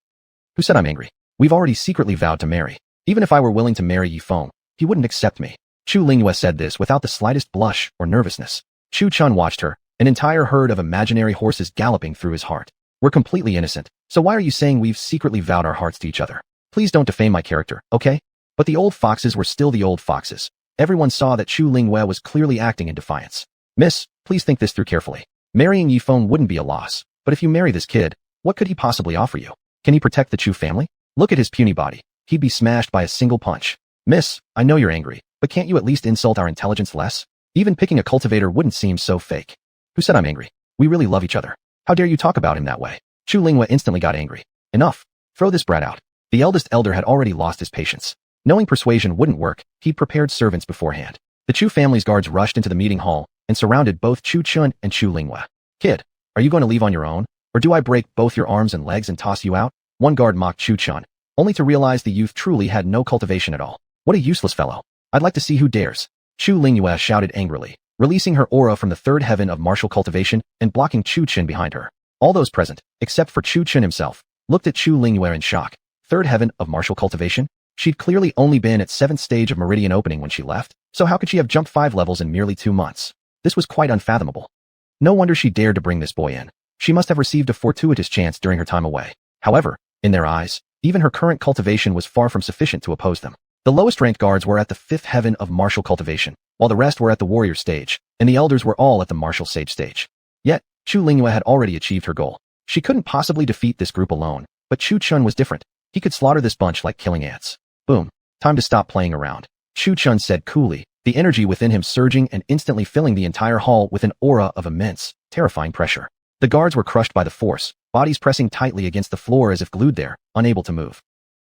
Who said I'm angry? We've already secretly vowed to marry. Even if I were willing to marry Yi Feng, he wouldn't accept me. Chu Lingyue said this without the slightest blush or nervousness. Chu Chun watched her, an entire herd of imaginary horses galloping through his heart. We're completely innocent, so why are you saying we've secretly vowed our hearts to each other? Please don't defame my character, okay? But the old foxes were still the old foxes. Everyone saw that Chu Lingyue was clearly acting in defiance. Miss, please think this through carefully. Marrying Yi Feng wouldn't be a loss, but if you marry this kid, what could he possibly offer you? Can he protect the Chu family? Look at his puny body. He'd be smashed by a single punch. Miss, I know you're angry, but can't you at least insult our intelligence less? Even picking a cultivator wouldn't seem so fake. Who said I'm angry? We really love each other. How dare you talk about him that way? Chu Lingyue instantly got angry. Enough. Throw this brat out. The eldest elder had already lost his patience. Knowing persuasion wouldn't work, he'd prepared servants beforehand. The Chu family's guards rushed into the meeting hall and surrounded both Chu Chun and Chu Lingyue. Kid, are you going to leave on your own? Or do I break both your arms and legs and toss you out? One guard mocked Chu Chun, only to realize the youth truly had no cultivation at all. What a useless fellow. I'd like to see who dares. Chu Lingyue shouted angrily, releasing her aura from the third heaven of martial cultivation and blocking Chu Chun behind her. All those present, except for Chu Chun himself, looked at Chu Lingyue in shock. Third heaven of martial cultivation? She'd clearly only been at 7th stage of meridian opening when she left, so how could she have jumped 5 levels in merely 2 months? This was quite unfathomable. No wonder she dared to bring this boy in. She must have received a fortuitous chance during her time away. However, in their eyes, even her current cultivation was far from sufficient to oppose them. The lowest ranked guards were at the 5th heaven of martial cultivation, while the rest were at the warrior stage, and the elders were all at the martial sage stage. Yet, Chu Lingyue had already achieved her goal. She couldn't possibly defeat this group alone, but Chu Chun was different. He could slaughter this bunch like killing ants. Boom. Time to stop playing around, Chu Chun said coolly, the energy within him surging and instantly filling the entire hall with an aura of immense, terrifying pressure. The guards were crushed by the force, bodies pressing tightly against the floor as if glued there, unable to move.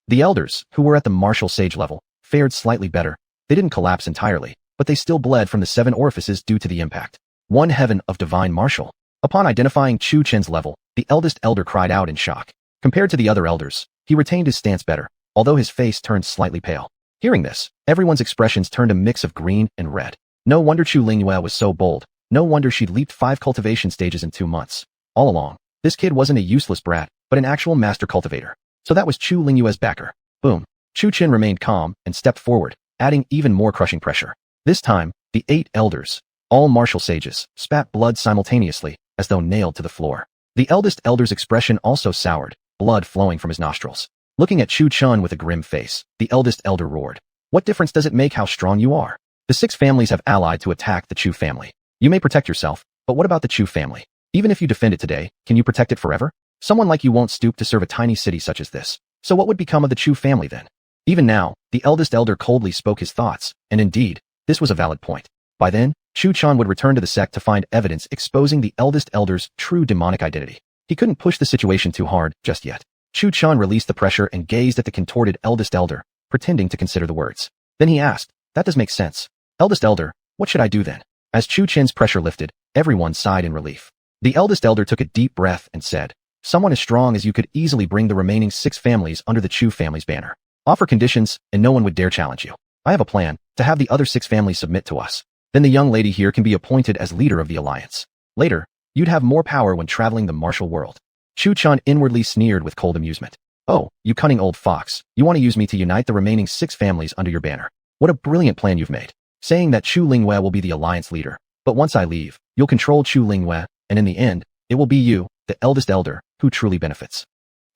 The elders, who were at the martial sage level, fared slightly better. They didn't collapse entirely, but they still bled from the 7 orifices due to the impact. 1 heaven of divine martial. Upon identifying Chu Chen's level, the eldest elder cried out in shock. Compared to the other elders, he retained his stance better, although his face turned slightly pale. Hearing this, everyone's expressions turned a mix of green and red. No wonder Chu Lingyue was so bold. No wonder she'd leaped 5 cultivation stages in 2 months. All along, this kid wasn't a useless brat, but an actual master cultivator. So that was Chu Lingyue's backer. Boom. Chu Chen remained calm and stepped forward, adding even more crushing pressure. This time, the 8 elders, all martial sages, spat blood simultaneously, as though nailed to the floor. The eldest elder's expression also soured, blood flowing from his nostrils. Looking at Chu Chun with a grim face, the eldest elder roared. What difference does it make how strong you are? The 6 families have allied to attack the Chu family. You may protect yourself, but what about the Chu family? Even if you defend it today, can you protect it forever? Someone like you won't stoop to serve a tiny city such as this. So what would become of the Chu family then? Even now, the eldest elder coldly spoke his thoughts, and indeed, this was a valid point. By then, Chu Chun would return to the sect to find evidence exposing the eldest elder's true demonic identity. He couldn't push the situation too hard just yet. Chu Chun released the pressure and gazed at the contorted eldest elder, pretending to consider the words. Then he asked, that does make sense. Eldest elder, what should I do then? As Chu Chen's pressure lifted, everyone sighed in relief. The eldest elder took a deep breath and said, someone as strong as you could easily bring the remaining 6 families under the Chu family's banner. Offer conditions, and no one would dare challenge you. I have a plan, to have the other 6 families submit to us. Then the young lady here can be appointed as leader of the alliance. Later, you'd have more power when traveling the martial world. Chu Chun inwardly sneered with cold amusement. Oh, you cunning old fox, you want to use me to unite the remaining 6 families under your banner. What a brilliant plan you've made. Saying that Chu Lingyue will be the alliance leader. But once I leave, you'll control Chu Lingyue, and in the end, it will be you, the eldest elder, who truly benefits.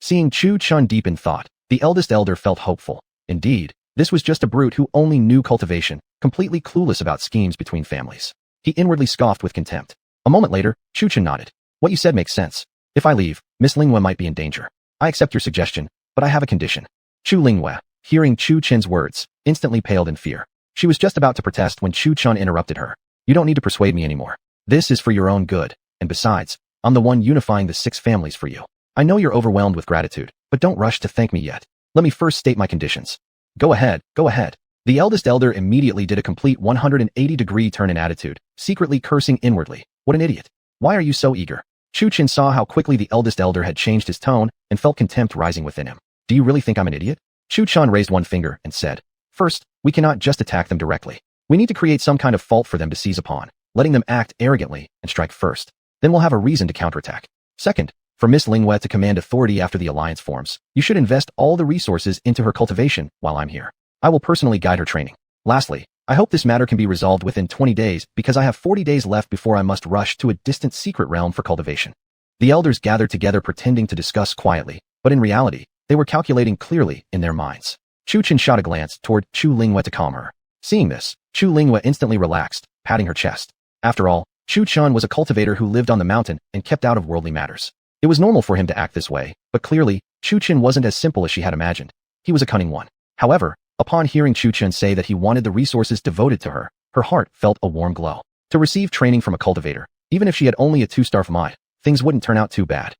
Seeing Chu Chun deep in thought, the eldest elder felt hopeful. Indeed, this was just a brute who only knew cultivation, completely clueless about schemes between families. He inwardly scoffed with contempt. A moment later, Chu Chun nodded. What you said makes sense. If I leave, Miss Lingyue might be in danger. I accept your suggestion, but I have a condition. Chu Lingyue, hearing Chu Chen's words, instantly paled in fear. She was just about to protest when Chu Chun interrupted her. You don't need to persuade me anymore. This is for your own good, and besides, I'm the one unifying the 6 families for you. I know you're overwhelmed with gratitude, but don't rush to thank me yet. Let me first state my conditions. Go ahead, go ahead. The eldest elder immediately did a complete 180-degree turn in attitude, secretly cursing inwardly. What an idiot. Why are you so eager? Chu Chen saw how quickly the eldest elder had changed his tone and felt contempt rising within him. Do you really think I'm an idiot? Chu Chun raised one finger and said, first, we cannot just attack them directly. We need to create some kind of fault for them to seize upon, letting them act arrogantly and strike first. Then we'll have a reason to counterattack. Second, for Miss Lingyue to command authority after the alliance forms, you should invest all the resources into her cultivation while I'm here. I will personally guide her training. Lastly, I hope this matter can be resolved within 20 days because I have 40 days left before I must rush to a distant secret realm for cultivation. The elders gathered together pretending to discuss quietly, but in reality, they were calculating clearly in their minds. Chu Chen shot a glance toward Chu Lingyue to calm her. Seeing this, Chu Lingyue instantly relaxed, patting her chest. After all, Chu Chun was a cultivator who lived on the mountain and kept out of worldly matters. It was normal for him to act this way, but clearly, Chu Chen wasn't as simple as she had imagined. He was a cunning one. However, upon hearing Chu Chen say that he wanted the resources devoted to her, her heart felt a warm glow. To receive training from a cultivator, even if she had only a 2-star from might, things wouldn't turn out too bad.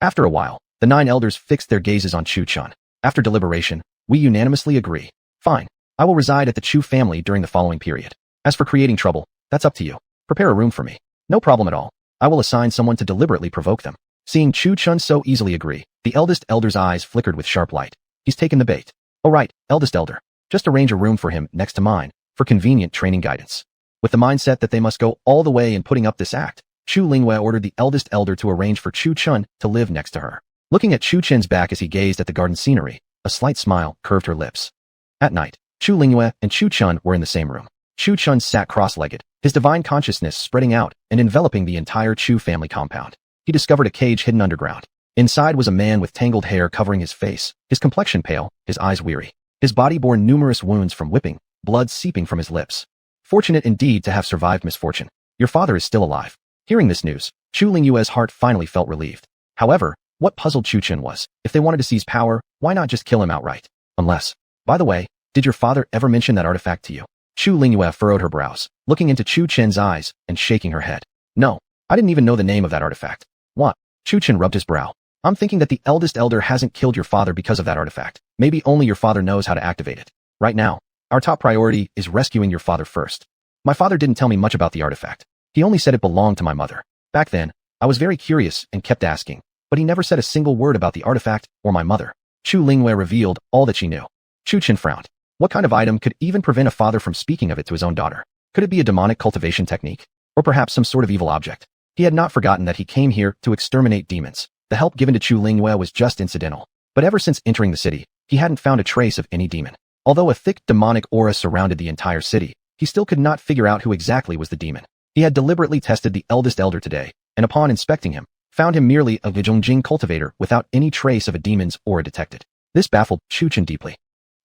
After a while, the 9 elders fixed their gazes on Chu Chun. After deliberation, we unanimously agree. Fine. I will reside at the Chu family during the following period. As for creating trouble, that's up to you. Prepare a room for me. No problem at all. I will assign someone to deliberately provoke them. Seeing Chu Chun so easily agree, the eldest elder's eyes flickered with sharp light. He's taken the bait. All right, eldest elder. Just arrange a room for him next to mine, for convenient training guidance. With the mindset that they must go all the way in putting up this act, Chu Lingyue ordered the eldest elder to arrange for Chu Chun to live next to her. Looking at Chu Chen's back as he gazed at the garden scenery, a slight smile curved her lips. At night, Chu Lingyue and Chu Chun were in the same room. Chu Chun sat cross-legged, his divine consciousness spreading out and enveloping the entire Chu family compound. he discovered a cage hidden underground. Inside was a man with tangled hair covering his face, his complexion pale, his eyes weary. His body bore numerous wounds from whipping, blood seeping from his lips. Fortunate indeed to have survived misfortune. Your father is still alive. Hearing this news, Chu Lingyue's heart finally felt relieved. However, what puzzled Chu Chen was, if they wanted to seize power, why not just kill him outright? Unless, by the way, did your father ever mention that artifact to you? Chu Lingyue furrowed her brows, looking into Chu Chen's eyes and shaking her head. No, I didn't even know the name of that artifact. What? Chu Chen rubbed his brow. I'm thinking that the eldest elder hasn't killed your father because of that artifact. Maybe only your father knows how to activate it. Right now, our top priority is rescuing your father first. My father didn't tell me much about the artifact. He only said it belonged to my mother. Back then, I was very curious and kept asking, but he never said a single word about the artifact or my mother. Chu Lingyue revealed all that she knew. Chu Chen frowned. What kind of item could even prevent a father from speaking of it to his own daughter? Could it be a demonic cultivation technique? Or perhaps some sort of evil object? He had not forgotten that he came here to exterminate demons. The help given to Chu Lingyue was just incidental. But ever since entering the city, he hadn't found a trace of any demon. Although a thick demonic aura surrounded the entire city, he still could not figure out who exactly was the demon. He had deliberately tested the eldest elder today, and upon inspecting him, found him merely a Vijongjing cultivator without any trace of a demon's aura detected. This baffled Chu Chen deeply.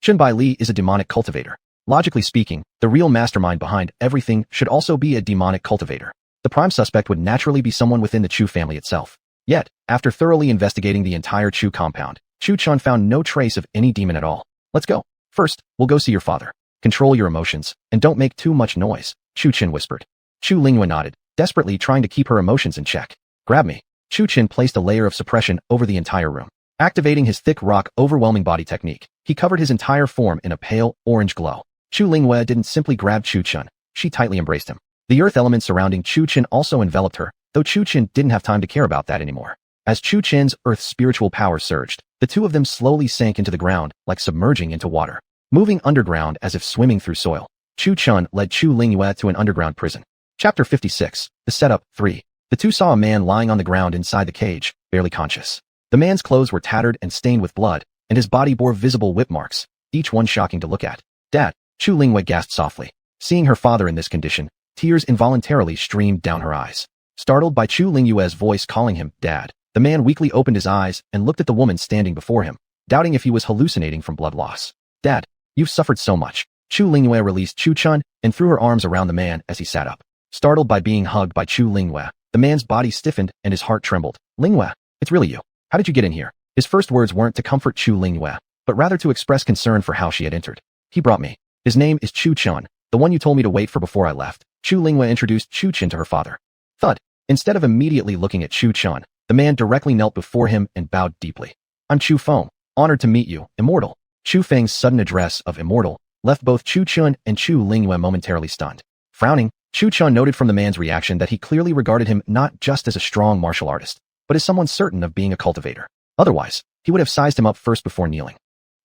Chen Bai Li is a demonic cultivator. Logically speaking, the real mastermind behind everything should also be a demonic cultivator. The prime suspect would naturally be someone within the Chu family itself. Yet, after thoroughly investigating the entire Chu compound, Chu Chen found no trace of any demon at all. Let's go. First, we'll go see your father. Control your emotions, and don't make too much noise, Chu Chen whispered. Chu Lingyue nodded, desperately trying to keep her emotions in check. Grab me. Chu Chen placed a layer of suppression over the entire room. Activating his thick rock overwhelming body technique, he covered his entire form in a pale, orange glow. Chu Lingyue didn't simply grab Chu Chen, she tightly embraced him. The earth element surrounding Chu Chen also enveloped her, though Chu Chen didn't have time to care about that anymore. As Chu Chen's earth spiritual power surged, the two of them slowly sank into the ground, like submerging into water. Moving underground as if swimming through soil, Chu Chen led Chu Lingyue to an underground prison. Chapter 56, The Setup, 3. The two saw a man lying on the ground inside the cage, barely conscious. The man's clothes were tattered and stained with blood, and his body bore visible whip marks, each one shocking to look at. Dad, Chu Lingyue gasped softly. Seeing her father in this condition, tears involuntarily streamed down her eyes. Startled by Chu Lingyue's voice calling him Dad, the man weakly opened his eyes and looked at the woman standing before him, doubting if he was hallucinating from blood loss. Dad, you've suffered so much. Chu Lingyue released Chu Chen and threw her arms around the man as he sat up. Startled by being hugged by Chu Lingyue, the man's body stiffened and his heart trembled. Lingyue, it's really you. How did you get in here? His first words weren't to comfort Chu Lingyue, but rather to express concern for how she had entered. He brought me. His name is Chu Chen, the one you told me to wait for before I left. Chu Lingyue introduced Chu Chen to her father. Thud. Instead of immediately looking at Chu Chen, the man directly knelt before him and bowed deeply. I'm Chu Feng, honored to meet you, Immortal. Chu Feng's sudden address of Immortal left both Chu Chen and Chu Lingyue momentarily stunned. Frowning, Chu Chen noted from the man's reaction that he clearly regarded him not just as a strong martial artist, but as someone certain of being a cultivator. Otherwise, he would have sized him up first before kneeling.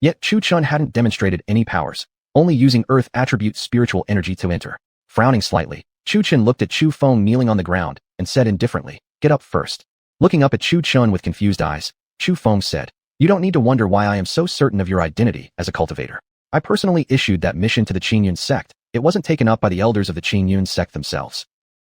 Yet Chu Chen hadn't demonstrated any powers, only using earth attribute spiritual energy to enter. Frowning slightly, Chu Chen looked at Chu Feng kneeling on the ground and said indifferently, "Get up first." Looking up at Chu Chen with confused eyes, Chu Feng said, "You don't need to wonder why I am so certain of your identity as a cultivator. I personally issued that mission to the Qingyun sect. It wasn't taken up by the elders of the Qingyun sect themselves."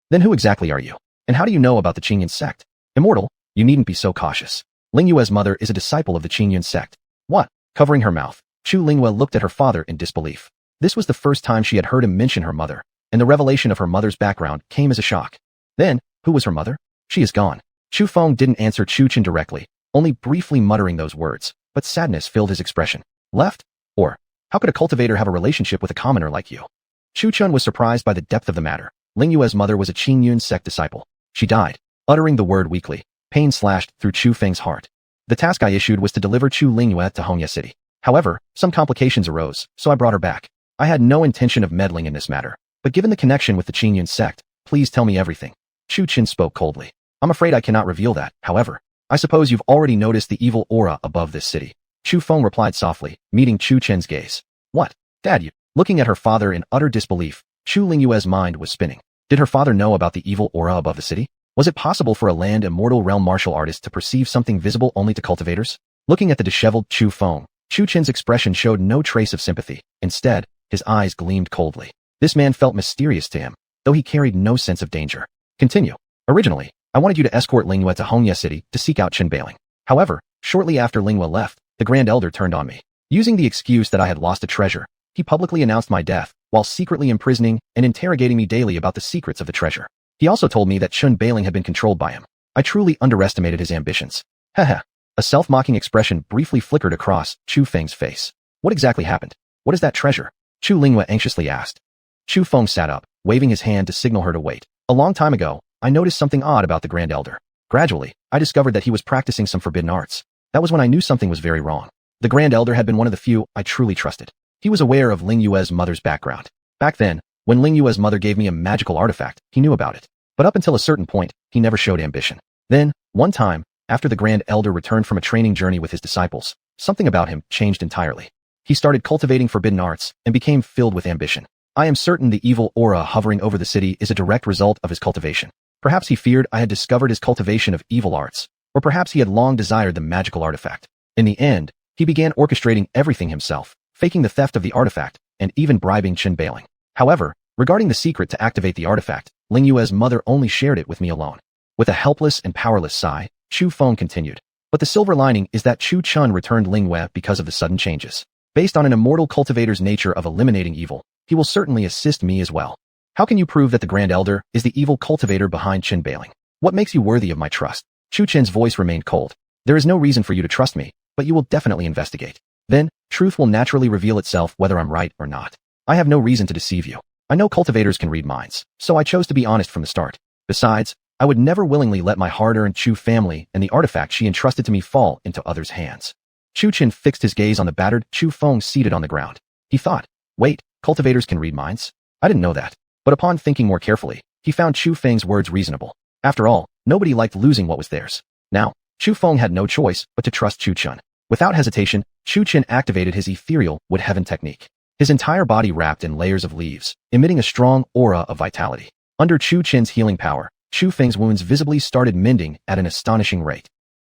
"Then who exactly are you? And how do you know about the Qingyun sect?" "Immortal, you needn't be so cautious. Lingyue's mother is a disciple of the Qingyun sect." "What?" Covering her mouth, Chu Lingyue looked at her father in disbelief. This was the first time she had heard him mention her mother, and the revelation of her mother's background came as a shock. Then, who was her mother? "She is gone." Chu Feng didn't answer Chu Chen directly, only briefly muttering those words, but sadness filled his expression. "Left? Or, how could a cultivator have a relationship with a commoner like you?" Chu Chen was surprised by the depth of the matter. Lingyue's mother was a Qingyun sect disciple. She died. Uttering the word weakly, pain slashed through Chu Feng's heart. The task I issued was to deliver Chu Lingyue to Hongye City. However, some complications arose, so I brought her back. I had no intention of meddling in this matter, but given the connection with the Qingyun sect, please tell me everything. Chu Chen spoke coldly. I'm afraid I cannot reveal that, however. I suppose you've already noticed the evil aura above this city. Chu Feng replied softly, meeting Chu Chen's gaze. What? Dad, you? Looking at her father in utter disbelief, Chu Lingyue's mind was spinning. Did her father know about the evil aura above the city? Was it possible for a land immortal realm martial artist to perceive something visible only to cultivators? Looking at the disheveled Chu Feng, Chu Chen's expression showed no trace of sympathy. Instead, his eyes gleamed coldly. This man felt mysterious to him, though he carried no sense of danger. Continue. Originally, I wanted you to escort Lingyue to Hongye City to seek out Bailing. However, shortly after Lingyue left, the Grand Elder turned on me. Using the excuse that I had lost a treasure, he publicly announced my death, while secretly imprisoning and interrogating me daily about the secrets of the treasure. He also told me that Bailing had been controlled by him. I truly underestimated his ambitions. Haha. A self-mocking expression briefly flickered across Chu Feng's face. What exactly happened? What is that treasure? Chu Lingyue anxiously asked. Chu Feng sat up, waving his hand to signal her to wait. A long time ago, I noticed something odd about the Grand Elder. Gradually, I discovered that he was practicing some forbidden arts. That was when I knew something was very wrong. The Grand Elder had been one of the few I truly trusted. He was aware of Lingyue's mother's background. Back then, when Lingyue's mother gave me a magical artifact, he knew about it. But up until a certain point, he never showed ambition. Then, one time, after the Grand Elder returned from a training journey with his disciples, something about him changed entirely. He started cultivating forbidden arts and became filled with ambition. I am certain the evil aura hovering over the city is a direct result of his cultivation. Perhaps he feared I had discovered his cultivation of evil arts, or perhaps he had long desired the magical artifact. In the end, he began orchestrating everything himself, faking the theft of the artifact, and even bribing Bailing. However, regarding the secret to activate the artifact, Lingyue's mother only shared it with me alone. With a helpless and powerless sigh, Chu Feng continued. But the silver lining is that Chu Chun returned Lingyue because of the sudden changes. Based on an immortal cultivator's nature of eliminating evil, he will certainly assist me as well. How can you prove that the Grand Elder is the evil cultivator behind Bailing? What makes you worthy of my trust? Chu Chen's voice remained cold. There is no reason for you to trust me, but you will definitely investigate. Then, truth will naturally reveal itself whether I'm right or not. I have no reason to deceive you. I know cultivators can read minds, so I chose to be honest from the start. Besides, I would never willingly let my hard-earned Chu family and the artifact she entrusted to me fall into others' hands. Chu Chen fixed his gaze on the battered Chu Feng seated on the ground. He thought, wait, cultivators can read minds? I didn't know that. But upon thinking more carefully, he found Chu Feng's words reasonable. After all, nobody liked losing what was theirs. Now, Chu Feng had no choice but to trust Chu Chun. Without hesitation, Chu Chen activated his ethereal wood heaven technique. His entire body wrapped in layers of leaves, emitting a strong aura of vitality. Under Chu Chen's healing power, Chu Feng's wounds visibly started mending at an astonishing rate.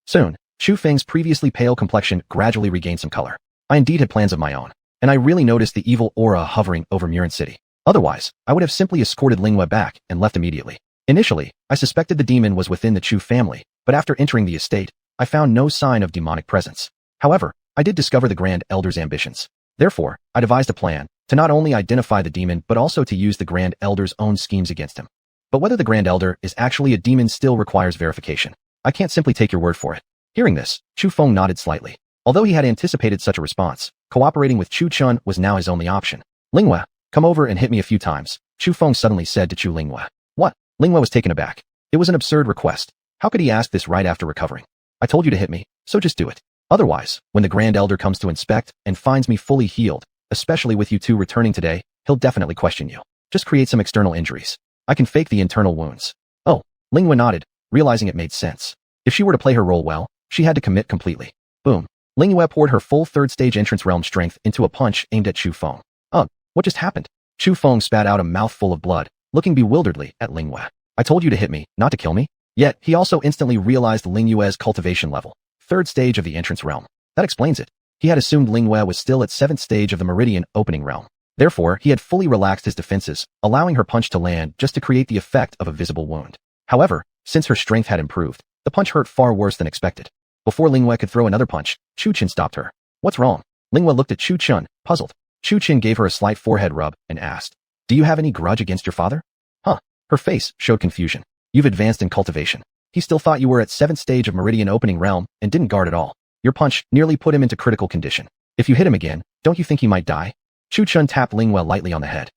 Soon, Chu Feng's previously pale complexion gradually regained some color. I indeed had plans of my own, and I really noticed the evil aura hovering over Murin City. Otherwise, I would have simply escorted Lingyue back and left immediately. Initially, I suspected the demon was within the Chu family, but after entering the estate, I found no sign of demonic presence. However, I did discover the Grand Elder's ambitions. Therefore, I devised a plan to not only identify the demon but also to use the Grand Elder's own schemes against him. But whether the Grand Elder is actually a demon still requires verification. I can't simply take your word for it. Hearing this, Chu Feng nodded slightly. Although he had anticipated such a response, cooperating with Chu Chun was now his only option. Lingyue, come over and hit me a few times, Chu Feng suddenly said to Chu Lingyue. What? Lingyue was taken aback. It was an absurd request. How could he ask this right after recovering? I told you to hit me, so just do it. Otherwise, when the Grand Elder comes to inspect and finds me fully healed, especially with you two returning today, he'll definitely question you. Just create some external injuries. I can fake the internal wounds. Oh, Lingyue nodded, realizing it made sense. If she were to play her role well, she had to commit completely. Boom. Lingyue poured her full third-stage entrance realm strength into a punch aimed at Chu Feng. Ugh, what just happened? Chu Feng spat out a mouthful of blood, looking bewilderedly at Lingyue. I told you to hit me, not to kill me. Yet, he also instantly realized Lingyue's cultivation level. Third stage of the entrance realm. That explains it. He had assumed Lingyue was still at 7th stage of the meridian opening realm. Therefore, he had fully relaxed his defenses, allowing her punch to land just to create the effect of a visible wound. However, since her strength had improved, the punch hurt far worse than expected. Before Lingyue could throw another punch, Chu Chen stopped her. What's wrong? Lingyue looked at Chu Chun, puzzled. Chu Chen gave her a slight forehead rub and asked, do you have any grudge against your father? Huh. Her face showed confusion. You've advanced in cultivation. He still thought you were at 7th stage of meridian opening realm and didn't guard at all. Your punch nearly put him into critical condition. If you hit him again, don't you think he might die? Chu Chun tapped Lingyue lightly on the head.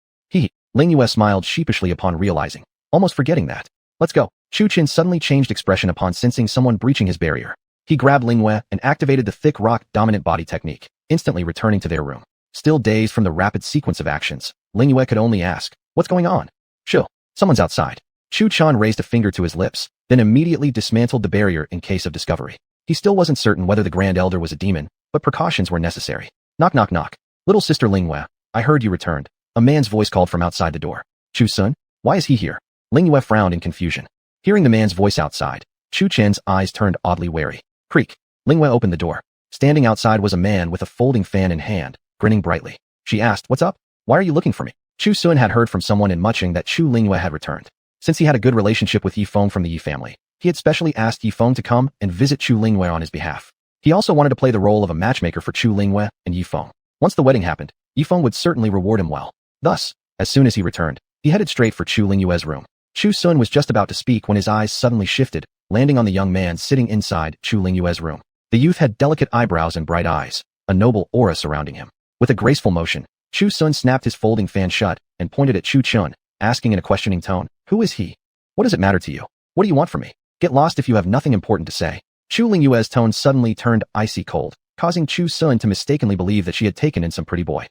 Lingyue smiled sheepishly upon realizing, almost forgetting that. Let's go. Chu Chen suddenly changed expression upon sensing someone breaching his barrier. He grabbed Lingyue and activated the thick rock dominant body technique, instantly returning to their room. Still dazed from the rapid sequence of actions, Lingyue could only ask, what's going on? Chill. Someone's outside. Chu Chun raised a finger to his lips, then immediately dismantled the barrier in case of discovery. He still wasn't certain whether the Grand Elder was a demon, but precautions were necessary. Knock knock knock. Little sister Lingyue, I heard you returned. A man's voice called from outside the door. Chu Sun? Why is he here? Lingyue frowned in confusion. Hearing the man's voice outside, Chu Chen's eyes turned oddly wary. Creak. Lingyue opened the door. Standing outside was a man with a folding fan in hand, grinning brightly. She asked, what's up? Why are you looking for me? Chu Sun had heard from someone in Muching that Chu Lingyue had returned. Since he had a good relationship with Yi Feng from the Yi family, He had specially asked Yifeng to come and visit Chu Lingwei on his behalf. He also wanted to play the role of a matchmaker for Chu Lingwei and Yifeng. Once the wedding happened, Yifeng would certainly reward him well. Thus, as soon as he returned, he headed straight for Chu Lingwei's room. Chu Sun was just about to speak when his eyes suddenly shifted, landing on the young man sitting inside Chu Lingwei's room. The youth had delicate eyebrows and bright eyes, a noble aura surrounding him. With a graceful motion, Chu Sun snapped his folding fan shut and pointed at Chu Chun, asking in a questioning tone, "Who is he? What does it matter to you? What do you want from me? Get lost if you have nothing important to say." Chu Lingwei's tone suddenly turned icy cold, causing Chu Sun to mistakenly believe that she had taken in some pretty boy.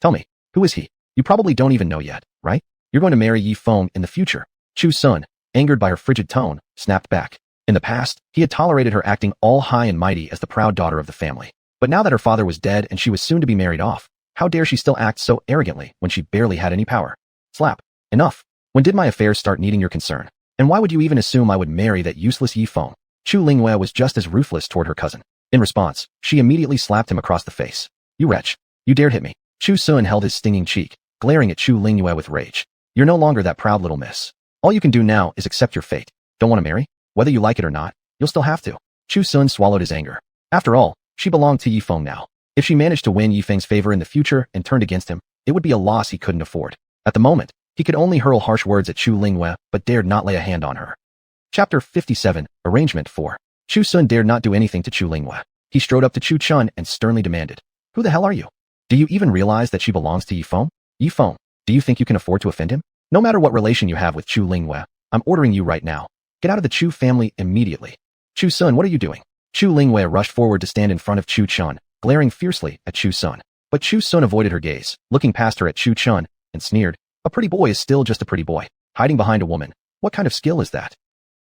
"Tell me, who is he? You probably don't even know yet, right? You're going to marry Yifeng in the future." Chu Sun, angered by her frigid tone, snapped back. In the past, he had tolerated her acting all high and mighty as the proud daughter of the family. But now that her father was dead and she was soon to be married off, how dare she still act so arrogantly when she barely had any power? Slap. Enough. When did my affairs start needing your concern? And why would you even assume I would marry that useless Yifeng? Chu Lingwei was just as ruthless toward her cousin. In response, she immediately slapped him across the face. "You wretch. You dared hit me." Chu Sun held his stinging cheek, glaring at Chu Lingwei with rage. "You're no longer that proud little miss. All you can do now is accept your fate. Don't want to marry? Whether you like it or not, you'll still have to." Chu Sun swallowed his anger. After all, she belonged to Yifeng now. If she managed to win Yifeng's favor in the future and turned against him, it would be a loss he couldn't afford. At the moment, he could only hurl harsh words at Chu Lingwei, but dared not lay a hand on her. Chapter 57, Arrangement 4. Chu Sun dared not do anything to Chu Lingwei. He strode up to Chu Chun and sternly demanded, "Who the hell are you? Do you even realize that she belongs to Yifeng? Yifeng, do you think you can afford to offend him? No matter what relation you have with Chu Lingwei, I'm ordering you right now. Get out of the Chu family immediately." "Chu Sun, what are you doing?" Chu Lingwei rushed forward to stand in front of Chu Chun, glaring fiercely at Chu Sun. But Chu Sun avoided her gaze, looking past her at Chu Chun, and sneered, "A pretty boy is still just a pretty boy. Hiding behind a woman. What kind of skill is that?"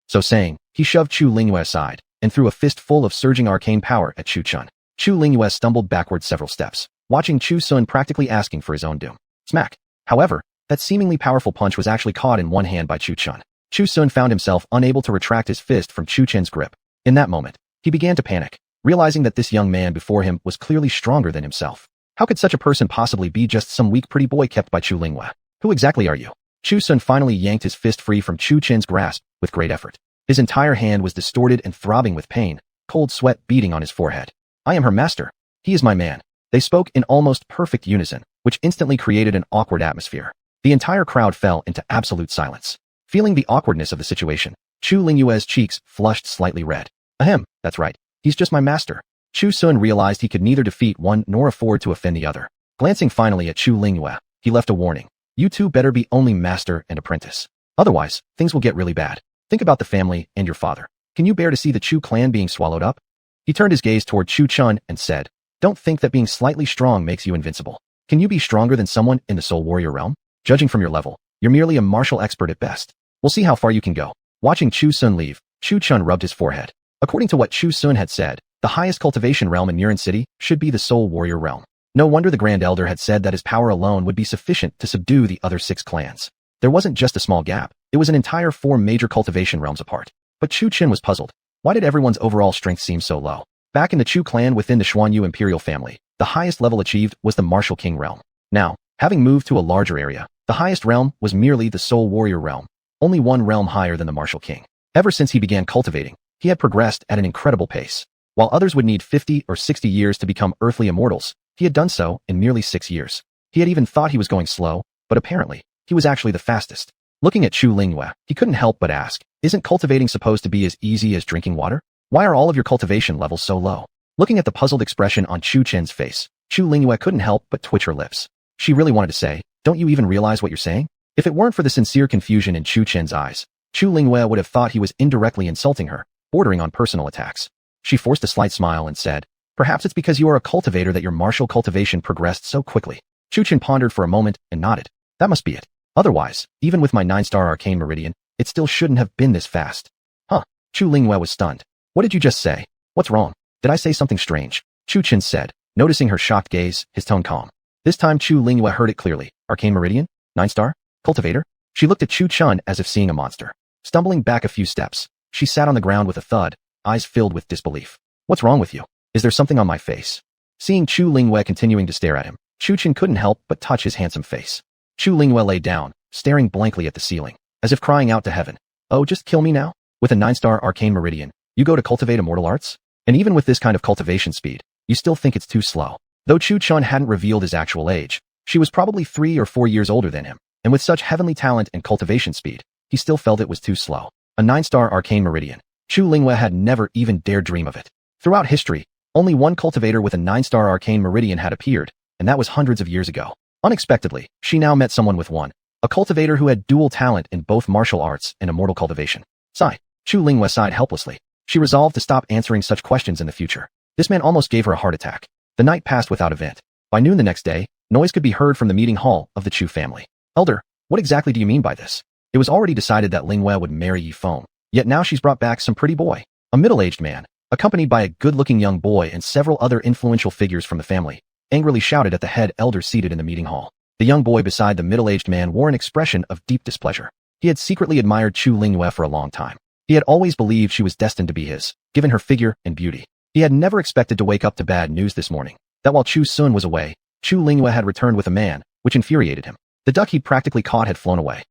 So saying, he shoved Chu Lingwei aside, and threw a fist full of surging arcane power at Chu Chun. Chu Lingwei stumbled backward several steps, watching Chu Sun practically asking for his own doom. Smack. However, that seemingly powerful punch was actually caught in one hand by Chu Chun. Chu Sun found himself unable to retract his fist from Chu Chen's grip. In that moment, he began to panic, realizing that this young man before him was clearly stronger than himself. How could such a person possibly be just some weak pretty boy kept by Chu Lingwei? Who exactly are you? Chu Sun finally yanked his fist free from Chu Chen's grasp with great effort. His entire hand was distorted and throbbing with pain, cold sweat beading on his forehead. "I am her master. He is my man." They spoke in almost perfect unison, which instantly created an awkward atmosphere. The entire crowd fell into absolute silence. Feeling the awkwardness of the situation, Chu Lingwei's cheeks flushed slightly red. "Ahem, that's right. He's just my master." Chu Sun realized he could neither defeat one nor afford to offend the other. Glancing finally at Chu Lingwei, he left a warning. "You two better be only master and apprentice. Otherwise, things will get really bad. Think about the family and your father. Can you bear to see the Chu clan being swallowed up?" He turned his gaze toward Chu Chun and said, "Don't think that being slightly strong makes you invincible. Can you be stronger than someone in the Soul Warrior realm? Judging from your level, you're merely a martial expert at best. We'll see how far you can go." Watching Chu Sun leave, Chu Chun rubbed his forehead. According to what Chu Sun had said, the highest cultivation realm in Murin City should be the Soul Warrior realm. No wonder the Grand Elder had said that his power alone would be sufficient to subdue the other 6 clans. There wasn't just a small gap, it was an entire 4 major cultivation realms apart. But Chu Chin was puzzled. Why did everyone's overall strength seem so low? Back in the Chu clan within the Xuanyu imperial family, the highest level achieved was the Martial King realm. Now, having moved to a larger area, the highest realm was merely the Soul Warrior realm, only one realm higher than the Martial King. Ever since he began cultivating, he had progressed at an incredible pace. While others would need 50 or 60 years to become earthly immortals, he had done so in merely 6 years. He had even thought he was going slow, but apparently, he was actually the fastest. Looking at Chu Lingwei, he couldn't help but ask, "Isn't cultivating supposed to be as easy as drinking water? Why are all of your cultivation levels so low?" Looking at the puzzled expression on Chu Chen's face, Chu Lingwei couldn't help but twitch her lips. She really wanted to say, "Don't you even realize what you're saying?" If it weren't for the sincere confusion in Chu Chen's eyes, Chu Lingwei would have thought he was indirectly insulting her, bordering on personal attacks. She forced a slight smile and said, "Perhaps it's because you are a cultivator that your martial cultivation progressed so quickly." Chu Chen pondered for a moment and nodded. "That must be it. Otherwise, even with my 9-star arcane meridian, it still shouldn't have been this fast." "Huh?" Chu Lingwei was stunned. "What did you just say? What's wrong? Did I say something strange?" Chu Chen said, noticing her shocked gaze, his tone calm. This time Chu Lingwei heard it clearly. "Arcane meridian? 9-star? Cultivator?" She looked at Chu Chun as if seeing a monster. Stumbling back a few steps, she sat on the ground with a thud, eyes filled with disbelief. "What's wrong with you? Is there something on my face?" Seeing Chu Lingwei continuing to stare at him, Chu Chen couldn't help but touch his handsome face. Chu Lingwei lay down, staring blankly at the ceiling, as if crying out to heaven. "Oh, just kill me now? With a 9-star arcane meridian, you go to cultivate immortal arts? And even with this kind of cultivation speed, you still think it's too slow. Though Chu Chun hadn't revealed his actual age, she was probably 3 or 4 years older than him, and with such heavenly talent and cultivation speed, he still felt it was too slow. A 9-star arcane meridian. Chu Lingwei had never even dared dream of it. Throughout history, only one cultivator with a 9-star arcane meridian had appeared, and that was hundreds of years ago. Unexpectedly, she now met someone with one, a cultivator who had dual talent in both martial arts and immortal cultivation. Sigh. Chu Lingwei sighed helplessly. She resolved to stop answering such questions in the future. This man almost gave her a heart attack. The night passed without event. By noon the next day, noise could be heard from the meeting hall of the Chu family. Elder, what exactly do you mean by this? It was already decided that Lingwei would marry Yi Feng, yet now she's brought back some pretty boy. A middle-aged man, accompanied by a good-looking young boy and several other influential figures from the family, angrily shouted at the head elder seated in the meeting hall. The young boy beside the middle-aged man wore an expression of deep displeasure. He had secretly admired Chu Lingwei for a long time. He had always believed she was destined to be his, given her figure and beauty. He had never expected to wake up to bad news this morning, that while Chu Sun was away, Chu Lingwei had returned with a man, which infuriated him. The duck he'd practically caught had flown away.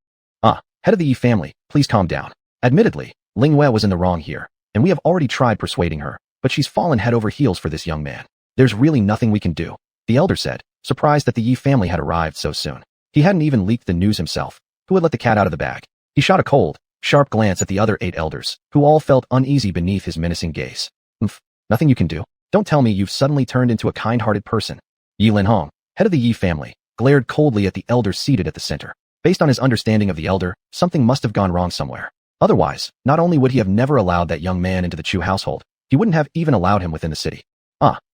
Head of the Yi family, please calm down. Admittedly, Lingwei was in the wrong here, and we have already tried persuading her, but she's fallen head over heels for this young man. There's really nothing we can do, the elder said, surprised that the Yi family had arrived so soon. He hadn't even leaked the news himself, who had let the cat out of the bag. He shot a cold, sharp glance at the other 8 elders, who all felt uneasy beneath his menacing gaze. Nothing you can do. Don't tell me you've suddenly turned into a kind-hearted person. Yi Linhong, head of the Yi family, glared coldly at the elder seated at the center. Based on his understanding of the elder, something must have gone wrong somewhere. Otherwise, not only would he have never allowed that young man into the Chu household, he wouldn't have even allowed him within the city.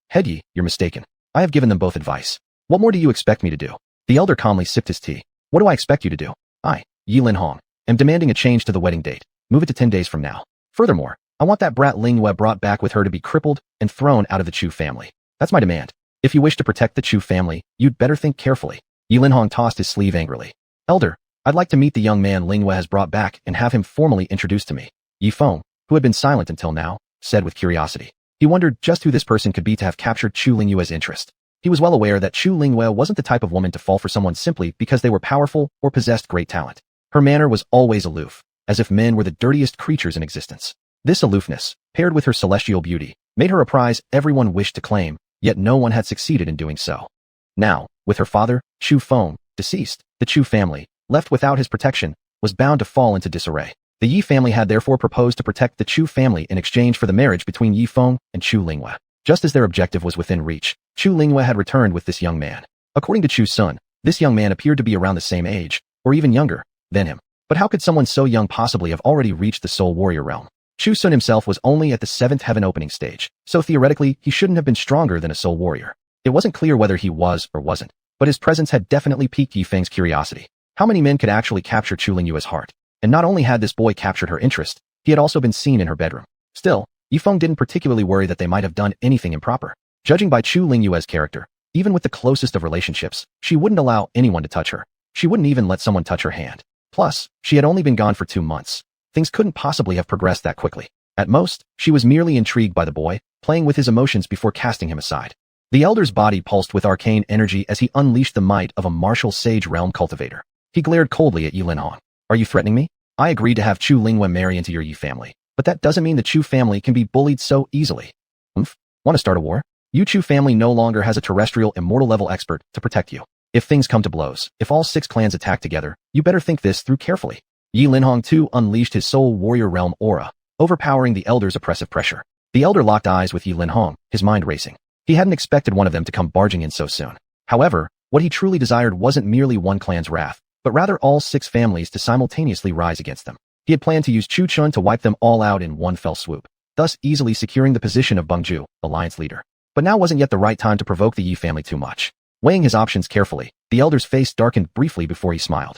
Head Yi, you're mistaken. I have given them both advice. What more do you expect me to do? The elder calmly sipped his tea. What do I expect you to do? I, Yi Linhong, am demanding a change to the wedding date. Move it to 10 days from now. Furthermore, I want that brat Lingwei brought back with her to be crippled and thrown out of the Chu family. That's my demand. If you wish to protect the Chu family, you'd better think carefully. Yi Linhong tossed his sleeve angrily. Elder, I'd like to meet the young man Lingwei has brought back and have him formally introduced to me. Yi Feng, who had been silent until now, said with curiosity. He wondered just who this person could be to have captured Chu Lingyue's interest. He was well aware that Chu Lingwei wasn't the type of woman to fall for someone simply because they were powerful or possessed great talent. Her manner was always aloof, as if men were the dirtiest creatures in existence. This aloofness, paired with her celestial beauty, made her a prize everyone wished to claim, yet no one had succeeded in doing so. Now, with her father, Chu Feng, deceased, the Chu family, left without his protection, was bound to fall into disarray. The Yi family had therefore proposed to protect the Chu family in exchange for the marriage between Yi Feng and Chu Lingwei. Just as their objective was within reach, Chu Lingwei had returned with this young man. According to Chu Sun, this young man appeared to be around the same age, or even younger, than him. But how could someone so young possibly have already reached the soul warrior realm? Chu Sun himself was only at the 7th heaven opening stage, so theoretically he shouldn't have been stronger than a soul warrior. It wasn't clear whether he was or wasn't, but his presence had definitely piqued Yi Feng's curiosity. How many men could actually capture Chu Lingyue's heart? And not only had this boy captured her interest, he had also been seen in her bedroom. Still, Yi Feng didn't particularly worry that they might have done anything improper. Judging by Chu Lingyue's character, even with the closest of relationships, she wouldn't allow anyone to touch her. She wouldn't even let someone touch her hand. Plus, she had only been gone for 2 months. Things couldn't possibly have progressed that quickly. At most, she was merely intrigued by the boy, playing with his emotions before casting him aside. The elder's body pulsed with arcane energy as he unleashed the might of a martial sage realm cultivator. He glared coldly at Yi Linhong. Are you threatening me? I agreed to have Chu Lingwei marry into your Yi family, but that doesn't mean the Chu family can be bullied so easily. Want to start a war? You Chu family no longer has a terrestrial immortal level expert to protect you. If things come to blows, if all 6 clans attack together, you better think this through carefully. Yi Linhong too unleashed his soul warrior realm aura, overpowering the elder's oppressive pressure. The elder locked eyes with Yi Linhong, his mind racing. He hadn't expected one of them to come barging in so soon. However, what he truly desired wasn't merely one clan's wrath, but rather all 6 families to simultaneously rise against them. He had planned to use Chu Chun to wipe them all out in one fell swoop, thus easily securing the position of Bengju, alliance leader. But now wasn't yet the right time to provoke the Yi family too much. Weighing his options carefully, the elder's face darkened briefly before he smiled.